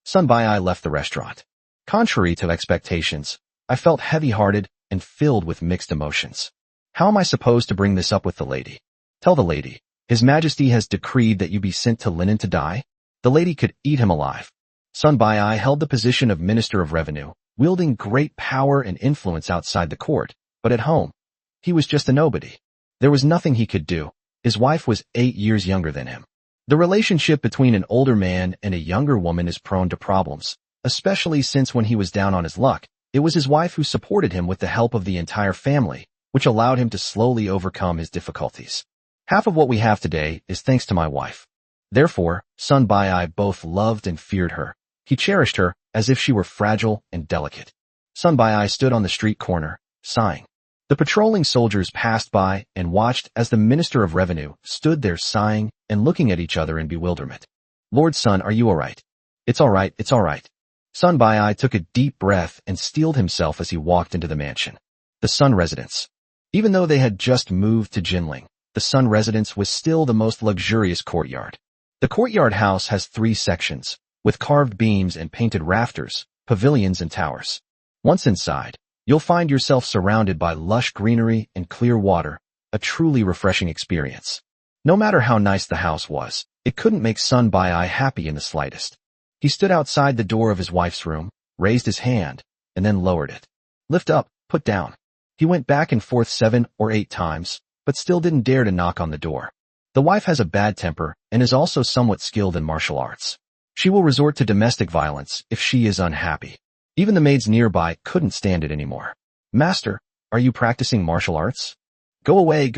Sun Bai left the restaurant. Contrary to expectations, I felt heavy-hearted and filled with mixed emotions. How am I supposed to bring this up with the lady? Tell the lady, His Majesty has decreed that you be sent to Linen to die. The lady could eat him alive. Sun Bai held the position of Minister of Revenue, wielding great power and influence outside the court, but at home, he was just a nobody. There was nothing he could do. His wife was 8 years younger than him. The relationship between an older man and a younger woman is prone to problems, especially since when he was down on his luck, it was his wife who supported him with the help of the entire family, which allowed him to slowly overcome his difficulties. Half of what we have today is thanks to my wife. Therefore, Sun Bai both loved and feared her. He cherished her as if she were fragile and delicate. Sun Bai stood on the street corner, sighing. The patrolling soldiers passed by and watched as the Minister of Revenue stood there sighing and looking at each other in bewilderment. Lord Sun, are you all right? It's all right. Sun Bai took a deep breath and steeled himself as he walked into the mansion. The Sun residence. Even though they had just moved to Jinling, the Sun residence was still the most luxurious courtyard. The courtyard house has 3 sections, with carved beams and painted rafters, pavilions and towers. Once inside, you'll find yourself surrounded by lush greenery and clear water, a truly refreshing experience. No matter how nice the house was, it couldn't make Sun Bai happy in the slightest. He stood outside the door of his wife's room, raised his hand, and then lowered it. Lift up, put down. He went back and forth 7 or 8 times, but still didn't dare to knock on the door. The wife has a bad temper and is also somewhat skilled in martial arts. She will resort to domestic violence if she is unhappy. Even the maids nearby couldn't stand it anymore. Master, are you practicing martial arts? Go away,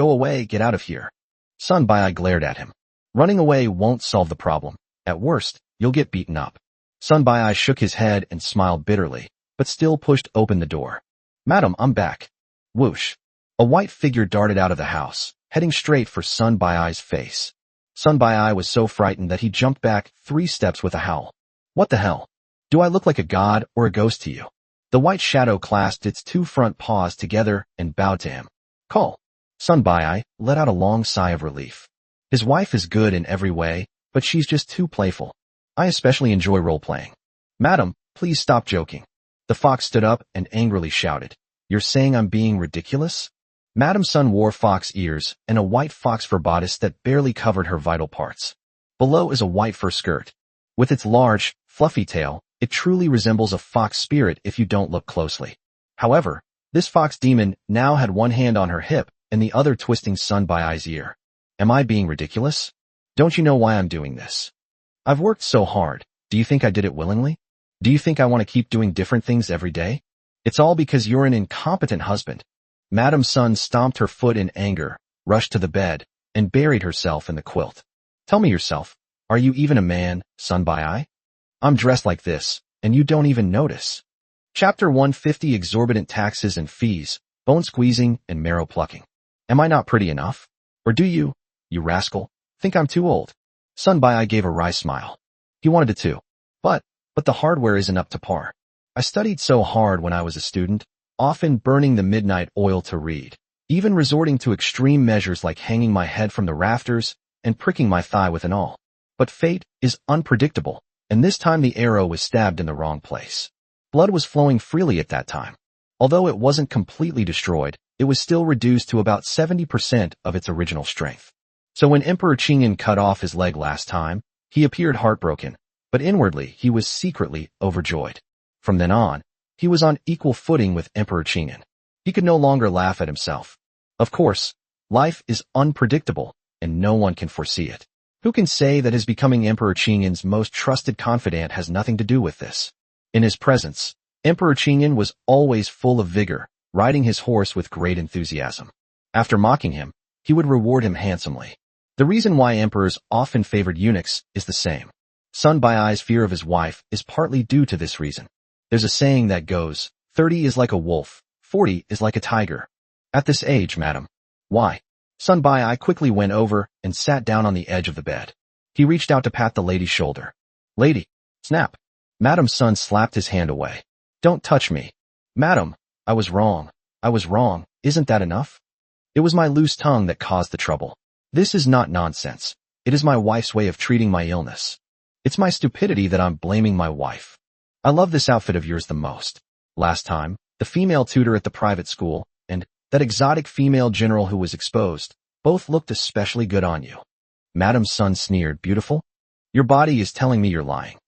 get out of here. Sun Bai glared at him. Running away won't solve the problem. At worst, you'll get beaten up. Sun Bai shook his head and smiled bitterly, but still pushed open the door. Madam, I'm back. Whoosh. A white figure darted out of the house, heading straight for Sun Bai's face. Sun Bai was so frightened that he jumped back 3 steps with a howl. What the hell? Do I look like a god or a ghost to you? The white shadow clasped its two front paws together and bowed to him. Call. Sun Bai let out a long sigh of relief. His wife is good in every way, but she's just too playful. I especially enjoy role-playing. Madam, please stop joking. The fox stood up and angrily shouted. You're saying I'm being ridiculous? Madam Sun wore fox ears and a white fox fur bodice that barely covered her vital parts. Below is a white fur skirt. With its large, fluffy tail, it truly resembles a fox spirit if you don't look closely. However, this fox demon now had one hand on her hip and the other twisting Sun Bai's ear. Am I being ridiculous? Don't you know why I'm doing this? I've worked so hard. Do you think I did it willingly? Do you think I want to keep doing different things every day? It's all because you're an incompetent husband. Madam Sun stomped her foot in anger, rushed to the bed, and buried herself in the quilt. Tell me yourself, are you even a man, Sun Bai? I'm dressed like this, and you don't even notice. Chapter 150 Exorbitant Taxes and Fees, Bone Squeezing and Marrow Plucking. Am I not pretty enough? Or do you rascal, think I'm too old? Sun Bai gave a wry smile. He wanted it too. But the hardware isn't up to par. I studied so hard when I was a student, often burning the midnight oil to read, even resorting to extreme measures like hanging my head from the rafters and pricking my thigh with an awl. But fate is unpredictable, and this time the arrow was stabbed in the wrong place. Blood was flowing freely at that time. Although it wasn't completely destroyed, it was still reduced to about 70% of its original strength. So when Emperor Qingyan cut off his leg last time, he appeared heartbroken, but inwardly he was secretly overjoyed. From then on, he was on equal footing with Emperor Qingyan. He could no longer laugh at himself. Of course, life is unpredictable, and no one can foresee it. Who can say that his becoming Emperor Qingyan's most trusted confidant has nothing to do with this? In his presence, Emperor Qingyan was always full of vigor, riding his horse with great enthusiasm. After mocking him, he would reward him handsomely. The reason why emperors often favored eunuchs is the same. Sun Bai's fear of his wife is partly due to this reason. There's a saying that goes, 30 is like a wolf, 40 is like a tiger. At this age, madam. Why? Sun Bai quickly went over and sat down on the edge of the bed. He reached out to pat the lady's shoulder. Lady, snap. Madam Sun slapped his hand away. Don't touch me. Madam, I was wrong. I was wrong. Isn't that enough? It was my loose tongue that caused the trouble. This is not nonsense. It is my wife's way of treating my illness. It's my stupidity that I'm blaming my wife. I love this outfit of yours the most. Last time, the female tutor at the private school, and that exotic female general who was exposed, both looked especially good on you. Madam Sun sneered, beautiful? Your body is telling me you're lying.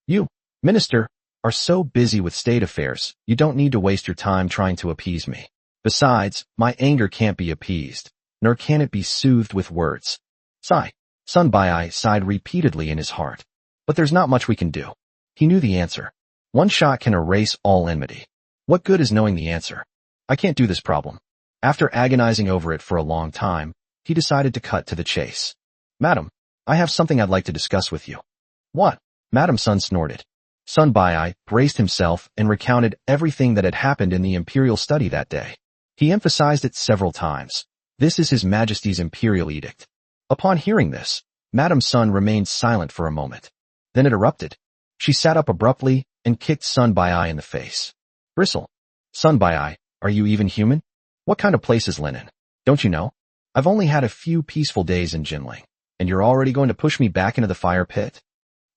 You, minister, are so busy with state affairs, you don't need to waste your time trying to appease me. Besides, my anger can't be appeased, nor can it be soothed with words. Sigh. Sun Bai sighed repeatedly in his heart. But there's not much we can do. He knew the answer. One shot can erase all enmity. What good is knowing the answer? I can't do this problem. After agonizing over it for a long time, he decided to cut to the chase. Madam, I have something I'd like to discuss with you. What? Madam Sun snorted. Sun Bai braced himself and recounted everything that had happened in the imperial study that day. He emphasized it several times. This is His Majesty's imperial edict. Upon hearing this, Madam Sun remained silent for a moment. Then it erupted. She sat up abruptly and kicked Sun Bai in the face. Bristle. Sun Bai, are you even human? What kind of place is Linen? Don't you know? I've only had a few peaceful days in Jinling, and you're already going to push me back into the fire pit?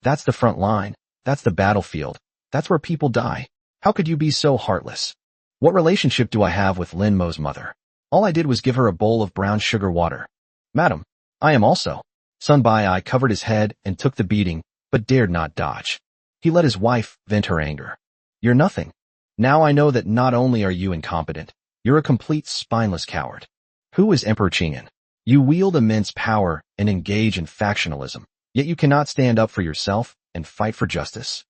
That's the front line. That's the battlefield. That's where people die. How could you be so heartless? What relationship do I have with Lin Mo's mother? All I did was give her a bowl of brown sugar water. Madam, I am also. Sun Bai covered his head and took the beating, but dared not dodge. He let his wife vent her anger. You're nothing. Now I know that not only are you incompetent, you're a complete spineless coward. Who is Emperor Qingyan? You wield immense power and engage in factionalism, yet you cannot stand up for yourself and fight for justice.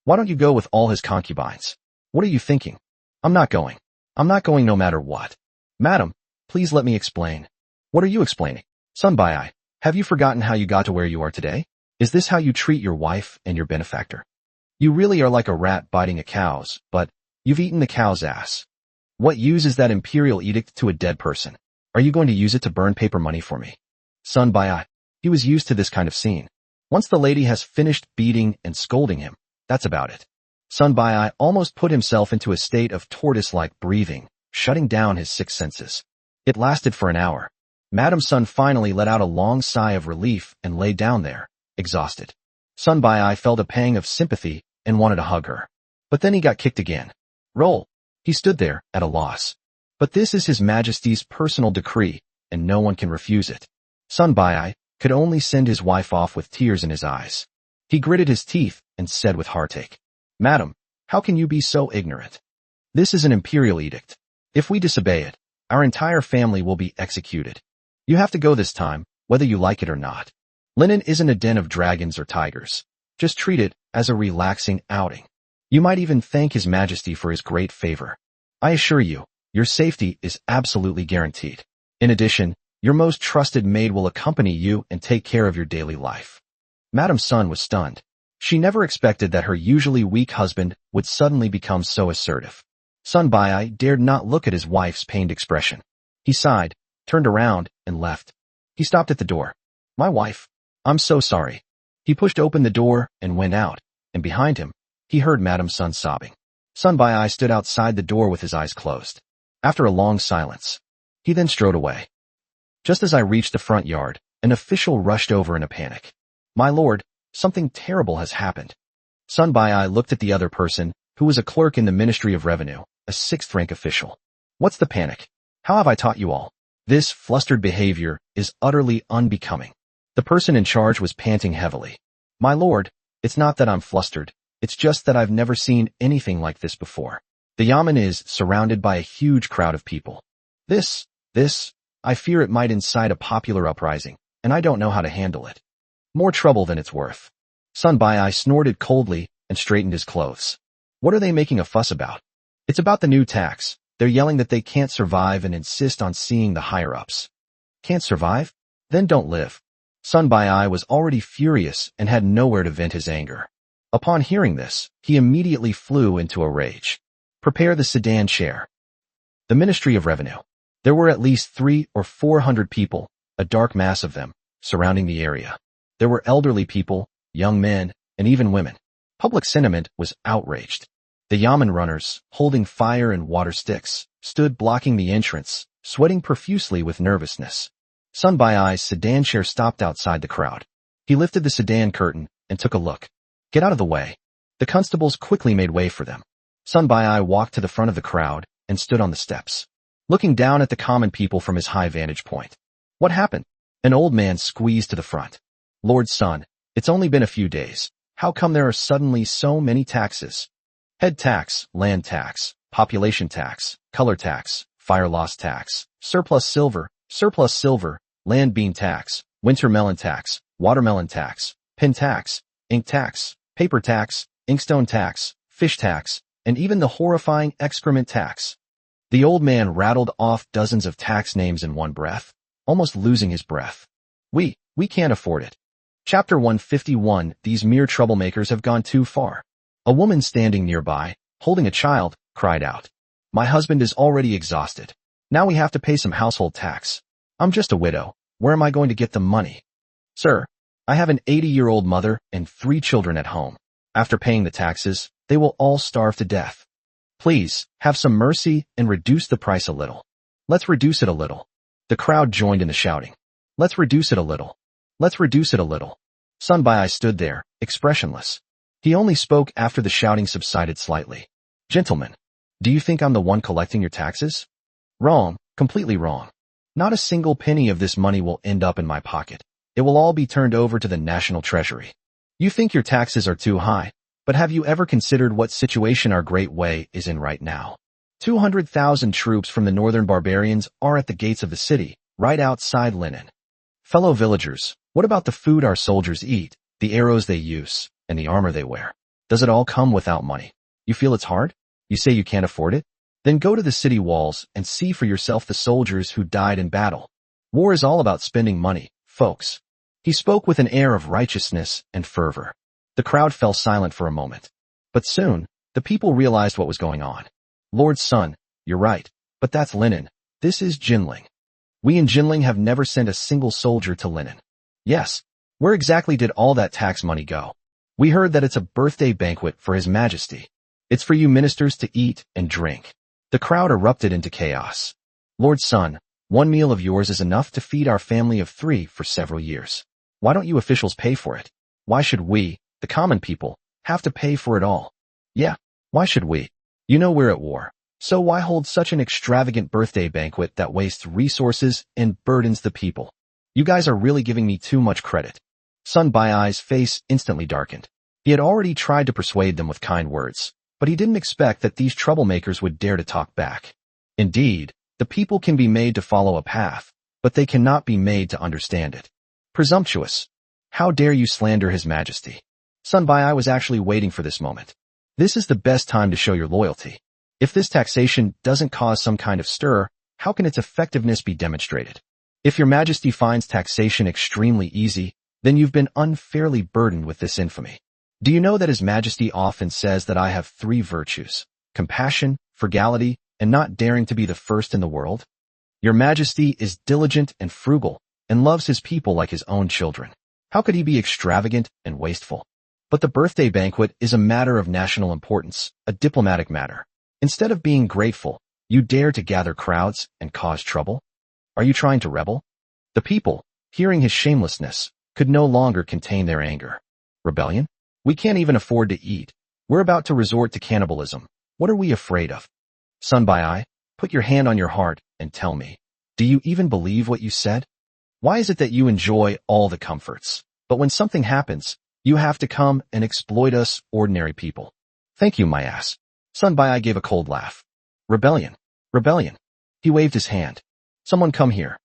Why don't you go with all his concubines? What are you thinking? I'm not going. I'm not going no matter what. Madam, please let me explain. What are you explaining? Sun Bai, have you forgotten how you got to where you are today? Is this how you treat your wife and your benefactor? You really are like a rat biting a cow's, but you've eaten the cow's ass. What use is that imperial edict to a dead person? Are you going to use it to burn paper money for me? Sun Bai, he was used to this kind of scene. Once the lady has finished beating and scolding him, that's about it. Sun Bai almost put himself into a state of tortoise-like breathing, shutting down his six senses. It lasted for an hour. Madam Sun finally let out a long sigh of relief and lay down there, exhausted. Sun Bai felt a pang of sympathy and wanted to hug her. But then he got kicked again. Roll. He stood there, at a loss. But this is His Majesty's personal decree, and no one can refuse it. Sun Bai could only send his wife off with tears in his eyes. He gritted his teeth and said with heartache, "Madam, how can you be so ignorant? This is an imperial edict. If we disobey it, our entire family will be executed. You have to go this time, whether you like it or not. Linen isn't a den of dragons or tigers. Just treat it as a relaxing outing. You might even thank His Majesty for his great favor. I assure you, your safety is absolutely guaranteed. In addition, your most trusted maid will accompany you and take care of your daily life." Madam Sun was stunned. She never expected that her usually weak husband would suddenly become so assertive. Sun Bai dared not look at his wife's pained expression. He sighed, turned around, and left. He stopped at the door. "My wife. I'm so sorry." He pushed open the door and went out, and behind him, he heard Madam Sun sobbing. Sun Bai stood outside the door with his eyes closed. After a long silence, he then strode away. Just as I reached the front yard, an official rushed over in a panic. "My lord, something terrible has happened." Sun Bai looked at the other person, who was a clerk in the Ministry of Revenue, a sixth-rank official. "What's the panic? How have I taught you all? This flustered behavior is utterly unbecoming." The person in charge was panting heavily. "My lord, it's not that I'm flustered. It's just that I've never seen anything like this before. The Yamen is surrounded by a huge crowd of people. This, I fear it might incite a popular uprising, and I don't know how to handle it. More trouble than it's worth." Sun Bai snorted coldly and straightened his clothes. "What are they making a fuss about?" "It's about the new tax. They're yelling that they can't survive and insist on seeing the higher-ups." "Can't survive? Then don't live." Sun Bai was already furious and had nowhere to vent his anger. Upon hearing this, he immediately flew into a rage. "Prepare the sedan chair." The Ministry of Revenue. There were at least 300 or 400 people, a dark mass of them, surrounding the area. There were elderly people, young men, and even women. Public sentiment was outraged. The Yamen runners, holding fire and water sticks, stood blocking the entrance, sweating profusely with nervousness. Sun Bai's sedan chair stopped outside the crowd. He lifted the sedan curtain and took a look. "Get out of the way." The constables quickly made way for them. Sun Bai walked to the front of the crowd and stood on the steps, looking down at the common people from his high vantage point. "What happened?" An old man squeezed to the front. "Lord Sun, it's only been a few days. How come there are suddenly so many taxes? Head tax, land tax, population tax, color tax, fire loss tax, surplus silver, land bean tax, winter melon tax, watermelon tax, pin tax, ink tax, paper tax, inkstone tax, fish tax, and even the horrifying excrement tax." The old man rattled off dozens of tax names in one breath, almost losing his breath. We can't afford it." Chapter 151. These mere troublemakers have gone too far. A woman standing nearby, holding a child, cried out. "My husband is already exhausted. Now we have to pay some household tax. I'm just a widow. Where am I going to get the money?" "Sir, I have an 80-year-old mother and 3 children at home. After paying the taxes, they will all starve to death. Please, have some mercy and reduce the price a little." "Let's reduce it a little." The crowd joined in the shouting. "Let's reduce it a little. Let's reduce it a little." Sun Bai stood there, expressionless. He only spoke after the shouting subsided slightly. "Gentlemen, do you think I'm the one collecting your taxes? Wrong, completely wrong. Not a single penny of this money will end up in my pocket. It will all be turned over to the national treasury. You think your taxes are too high, but have you ever considered what situation our great way is in right now? 200,000 troops from the northern barbarians are at the gates of the city, right outside Linen. Fellow villagers, what about the food our soldiers eat, the arrows they use, and the armor they wear? Does it all come without money? You feel it's hard? You say you can't afford it? Then go to the city walls and see for yourself the soldiers who died in battle. War is all about spending money, folks." He spoke with an air of righteousness and fervor. The crowd fell silent for a moment. But soon, the people realized what was going on. "Lord Sun, you're right, but that's Linen. This is Jinling. We in Jinling have never sent a single soldier to Linen." "Yes. Where exactly did all that tax money go?" "We heard that it's a birthday banquet for His Majesty. It's for you ministers to eat and drink. The crowd erupted into chaos. Lord Sun, one meal of yours is enough to feed our family of 3 for several years. Why don't you officials pay for it? Why should we, the common people, have to pay for it all? Yeah, why should we? You know we're at war. So why hold such an extravagant birthday banquet that wastes resources and burdens the people? You guys are really giving me too much credit. Sun Bai's face instantly darkened. He had already tried to persuade them with kind words, but he didn't expect that these troublemakers would dare to talk back. Indeed, the people can be made to follow a path, but they cannot be made to understand it. Presumptuous. How dare you slander His Majesty? Sun Bai was actually waiting for this moment. This is the best time to show your loyalty. If this taxation doesn't cause some kind of stir, how can its effectiveness be demonstrated? If your Majesty finds taxation extremely easy, then you've been unfairly burdened with this infamy. Do you know that His Majesty often says that I have 3 virtues: compassion, frugality, and not daring to be the first in the world? Your Majesty is diligent and frugal, and loves his people like his own children. How could he be extravagant and wasteful? But the birthday banquet is a matter of national importance, a diplomatic matter. Instead of being grateful, you dare to gather crowds and cause trouble? Are you trying to rebel? The people, hearing his shamelessness, could no longer contain their anger. Rebellion? We can't even afford to eat. We're about to resort to cannibalism. What are we afraid of? Sun Bai, put your hand on your heart and tell me, do you even believe what you said? Why is it that you enjoy all the comforts, but when something happens, you have to come and exploit us ordinary people? Thank you, my ass. Sun Bai gave a cold laugh. Rebellion. Rebellion. He waved his hand. Someone come here.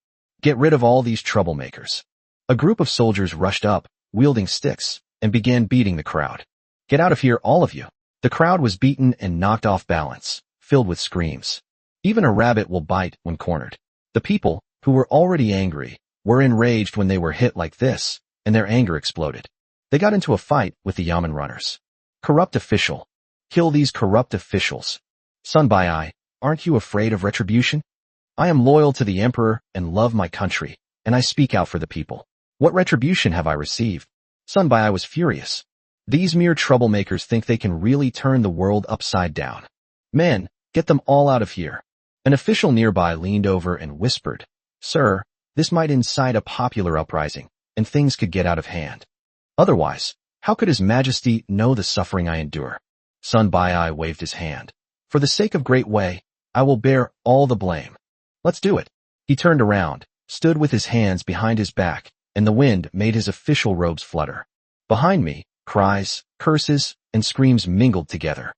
Get rid of all these troublemakers. A group of soldiers rushed up, wielding sticks, and began beating the crowd. Get out of here, all of you. The crowd was beaten and knocked off balance, filled with screams. Even a rabbit will bite when cornered. The people, who were already angry, were enraged when they were hit like this, and their anger exploded. They got into a fight with the Yamen runners. Corrupt official. Kill these corrupt officials. Sun Bai, aren't you afraid of retribution? I am loyal to the emperor and love my country, and I speak out for the people. What retribution have I received? Sun Bai was furious. These mere troublemakers think they can really turn the world upside down. Men, get them all out of here. An official nearby leaned over and whispered, Sir, this might incite a popular uprising, and things could get out of hand. Otherwise, how could His Majesty know the suffering I endure? Sun Bai waved his hand. For the sake of Great Wei, I will bear all the blame. Let's do it. He turned around, stood with his hands behind his back, and the wind made his official robes flutter. Behind me, cries, curses, and screams mingled together.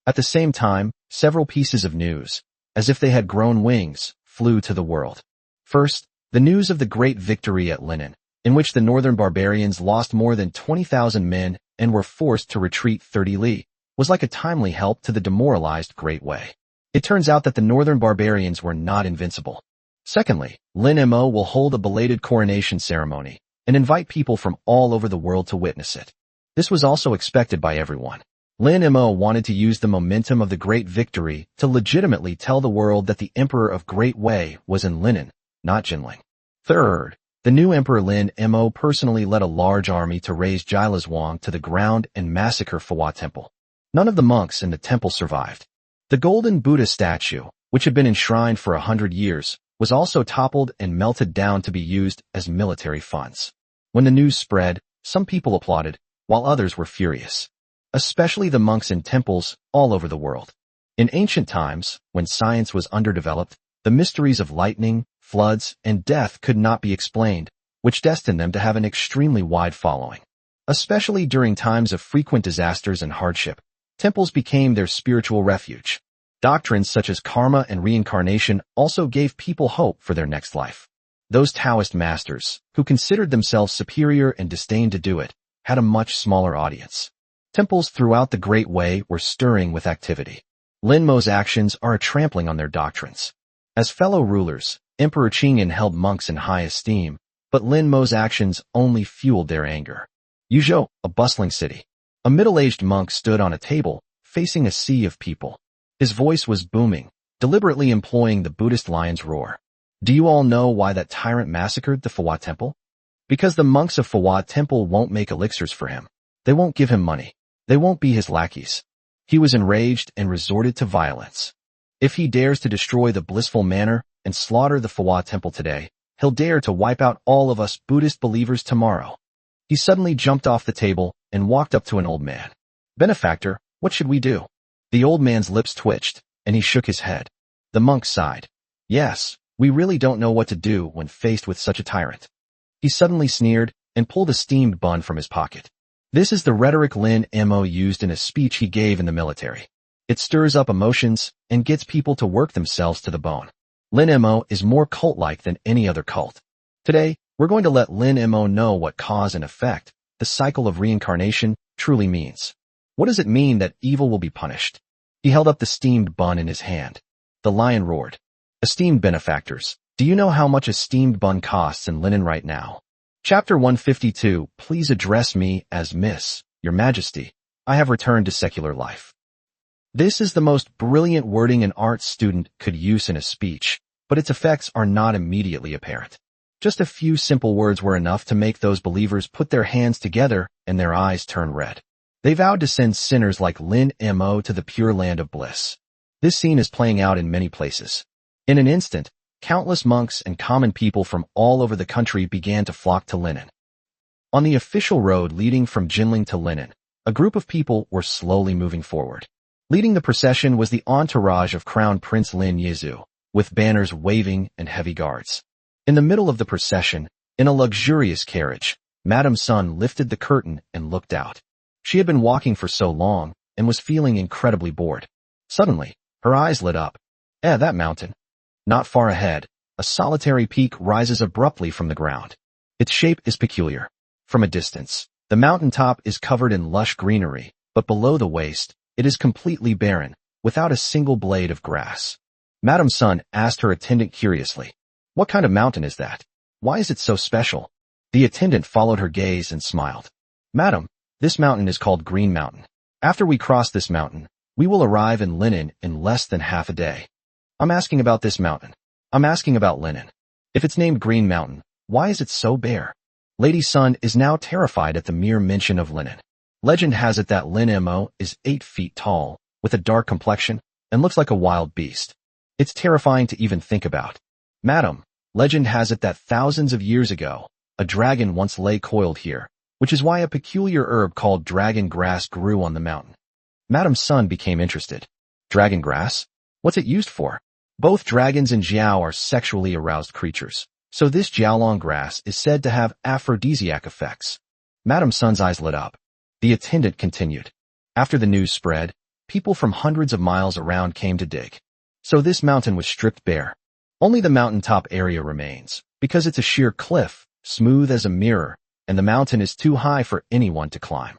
At the same time, several pieces of news, as if they had grown wings, flew to the world. First, the news of the great victory at Linen, in which the northern barbarians lost more than 20,000 men and were forced to retreat 30 li, was like a timely help to the demoralized Great Wei. It turns out that the northern barbarians were not invincible. Secondly, Lin Mo will hold a belated coronation ceremony and invite people from all over the world to witness it. This was also expected by everyone. Lin Mo wanted to use the momentum of the great victory to legitimately tell the world that the emperor of Great Wei was in Linen, not Jinling. Third, the new emperor Lin Mo personally led a large army to raise Jilazhuang to the ground and massacre Fawa Temple. None of the monks in the temple survived. The golden Buddha statue, which had been enshrined for 100 years, was also toppled and melted down to be used as military funds. When the news spread, some people applauded, while others were furious. Especially the monks in temples all over the world. In ancient times, when science was underdeveloped, the mysteries of lightning, floods, and death could not be explained, which destined them to have an extremely wide following. Especially during times of frequent disasters and hardship, temples became their spiritual refuge. Doctrines such as karma and reincarnation also gave people hope for their next life. Those Taoist masters, who considered themselves superior and disdained to do it, had a much smaller audience. Temples throughout the Great Wei were stirring with activity. Lin Mo's actions are a trampling on their doctrines. As fellow rulers, Emperor Qingyan held monks in high esteem, but Lin Mo's actions only fueled their anger. Yuzhou, a bustling city. A middle-aged monk stood on a table, facing a sea of people. His voice was booming, deliberately employing the Buddhist lion's roar. Do you all know why that tyrant massacred the Fawa Temple? Because the monks of Fawa Temple won't make elixirs for him. They won't give him money. They won't be his lackeys. He was enraged and resorted to violence. If he dares to destroy the blissful manor and slaughter the Phwa temple today, he'll dare to wipe out all of us Buddhist believers tomorrow. He suddenly jumped off the table and walked up to an old man. Benefactor, what should we do? The old man's lips twitched, and he shook his head. The monk sighed. Yes, we really don't know what to do when faced with such a tyrant. He suddenly sneered and pulled a steamed bun from his pocket. This is the rhetoric Lin Mo used in a speech he gave in the military. It stirs up emotions and gets people to work themselves to the bone. Lin Mo is more cult-like than any other cult. Today, we're going to let Lin Mo know what cause and effect, the cycle of reincarnation, truly means. What does it mean that evil will be punished? He held up the steamed bun in his hand. The lion roared. Esteemed benefactors, do you know how much a steamed bun costs in Linen right now? Chapter 152, please address me as Miss, Your Majesty. I have returned to secular life. This is the most brilliant wording an art student could use in a speech, but its effects are not immediately apparent. Just a few simple words were enough to make those believers put their hands together and their eyes turn red. They vowed to send sinners like Lin Mo to the pure land of bliss. This scene is playing out in many places. In an instant, countless monks and common people from all over the country began to flock to Linen. On the official road leading from Jinling to Linen, a group of people were slowly moving forward. Leading the procession was the entourage of Crown Prince Lin Yizu, with banners waving and heavy guards. In the middle of the procession, in a luxurious carriage, Madame Sun lifted the curtain and looked out. She had been walking for so long and was feeling incredibly bored. Suddenly, her eyes lit up. That mountain. Not far ahead, a solitary peak rises abruptly from the ground. Its shape is peculiar. From a distance, the mountain top is covered in lush greenery, but below the waist, it is completely barren, without a single blade of grass. Madame Sun asked her attendant curiously, "What kind of mountain is that? Why is it so special?" The attendant followed her gaze and smiled. "Madam, this mountain is called Green Mountain. After we cross this mountain, we will arrive in Linen in less than half a day." "I'm asking about this mountain. I'm asking about Linen. If it's named Green Mountain, why is it so bare?" Lady Sun is now terrified at the mere mention of Linen. Legend has it that Lin Mo is 8 feet tall, with a dark complexion, and looks like a wild beast. It's terrifying to even think about. "Madam, legend has it that thousands of years ago, a dragon once lay coiled here, which is why a peculiar herb called dragon grass grew on the mountain." Madame Sun became interested. "Dragon grass? What's it used for?" Both dragons and jiao are sexually aroused creatures, so this jiaolong grass is said to have aphrodisiac effects. Madame Sun's eyes lit up. The attendant continued. After the news spread, people from hundreds of miles around came to dig. So this mountain was stripped bare. Only the mountaintop area remains, because it's a sheer cliff, smooth as a mirror, and the mountain is too high for anyone to climb.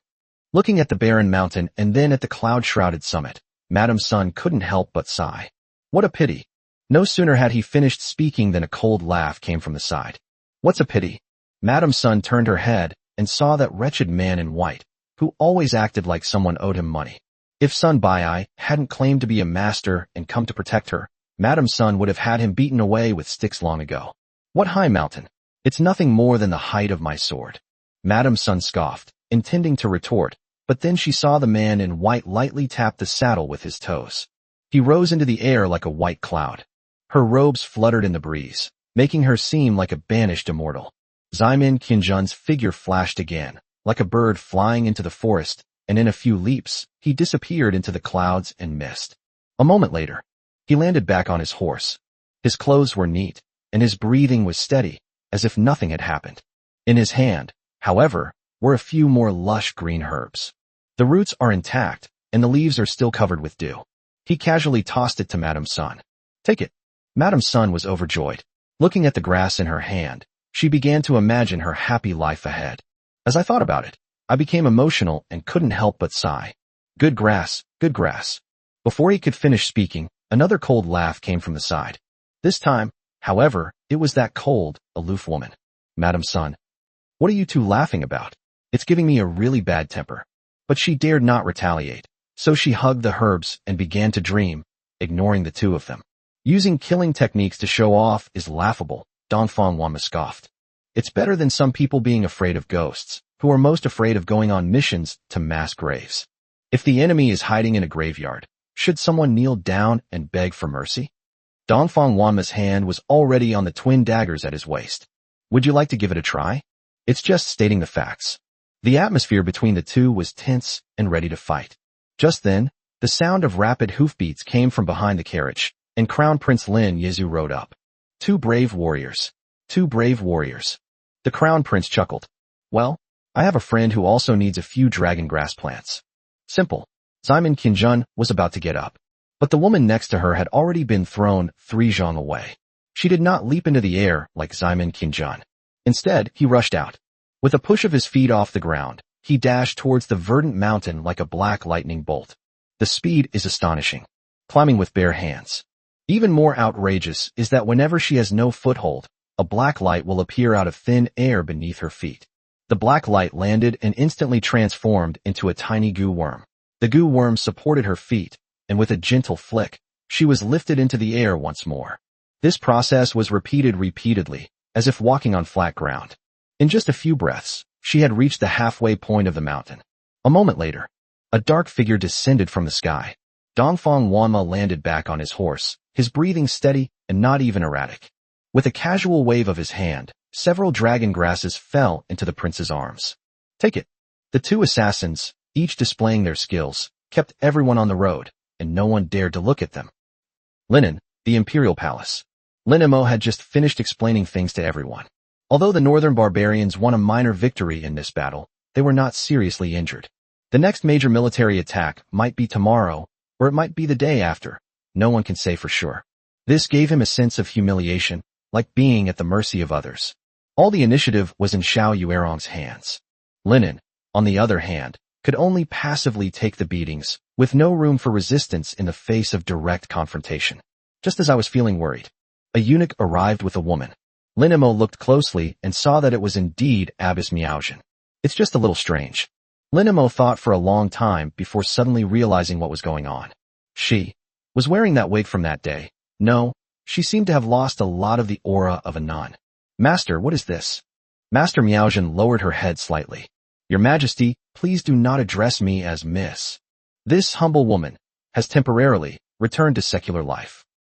Looking at the barren mountain and then at the cloud-shrouded summit, Madame Sun couldn't help but sigh. What a pity. No sooner had he finished speaking than a cold laugh came from the side. "What's a pity?" Madame Sun turned her head and saw that wretched man in white, who always acted like someone owed him money. If Sun Bai hadn't claimed to be a master and come to protect her, Madame Sun would have had him beaten away with sticks long ago. "What high mountain? It's nothing more than the height of my sword." Madame Sun scoffed, intending to retort, but then she saw the man in white lightly tap the saddle with his toes. He rose into the air like a white cloud. Her robes fluttered in the breeze, making her seem like a banished immortal. Ximen Qinjun's figure flashed again, like a bird flying into the forest, and in a few leaps, he disappeared into the clouds and mist. A moment later, he landed back on his horse. His clothes were neat, and his breathing was steady, as if nothing had happened. In his hand, however, were a few more lush green herbs. The roots are intact, and the leaves are still covered with dew. He casually tossed it to Madame Sun. "Take it." Madame Sun was overjoyed. Looking at the grass in her hand, she began to imagine her happy life ahead. As I thought about it, I became emotional and couldn't help but sigh. Good grass, good grass." Before he could finish speaking, another cold laugh came from the side. This time, however, it was that cold, aloof woman. "Madame Sun, what are you two laughing about? It's giving me a really bad temper." But she dared not retaliate, so she hugged the herbs and began to dream, ignoring the two of them. Using killing techniques to show off is laughable, Dongfang Wanma scoffed. It's better than some people being afraid of ghosts, who are most afraid of going on missions to mass graves. If the enemy is hiding in a graveyard, should someone kneel down and beg for mercy? Dongfang Wanma's hand was already on the twin daggers at his waist. Would you like to give it a try? It's just stating the facts. The atmosphere between the two was tense and ready to fight. Just then, the sound of rapid hoofbeats came from behind the carriage, and Crown Prince Lin Yezu rode up. Two brave warriors. Two brave warriors. The Crown Prince chuckled. Well, I have a friend who also needs a few dragon grass plants. Simple. Simon Qinjun was about to get up, but the woman next to her had already been thrown 3 zhang away. She did not leap into the air like Simon Qinjun. Instead, he rushed out. With a push of his feet off the ground, he dashed towards the verdant mountain like a black lightning bolt. The speed is astonishing. Climbing with bare hands. Even more outrageous is that whenever she has no foothold, a black light will appear out of thin air beneath her feet. The black light landed and instantly transformed into a tiny goo worm. The goo worm supported her feet, and with a gentle flick, she was lifted into the air once more. This process was repeated repeatedly, as if walking on flat ground. In just a few breaths, she had reached the halfway point of the mountain. A moment later, a dark figure descended from the sky. Dongfang Wanma landed back on his horse, his breathing steady and not even erratic. With a casual wave of his hand, several dragon grasses fell into the prince's arms. Take it. The two assassins, each displaying their skills, kept everyone on the road, and no one dared to look at them. Linen, the Imperial Palace. Lin Mo had just finished explaining things to everyone. Although the northern barbarians won a minor victory in this battle, they were not seriously injured. The next major military attack might be tomorrow, or it might be the day after. No one can say for sure. This gave him a sense of humiliation, like being at the mercy of others. All the initiative was in Xiao Yuerong's hands. Linen, on the other hand, could only passively take the beatings, with no room for resistance in the face of direct confrontation. Just as I was feeling worried, a eunuch arrived with a woman. Lin Mo looked closely and saw that it was indeed Abbess Miaozhen. It's just a little strange. Lin Mo thought for a long time before suddenly realizing what was going on. She was wearing that wig from that day. No, she seemed to have lost a lot of the aura of a nun. Master, what is this? Master Miaozhen lowered her head slightly. Your Majesty, please do not address me as Miss. This humble woman has temporarily returned to secular life.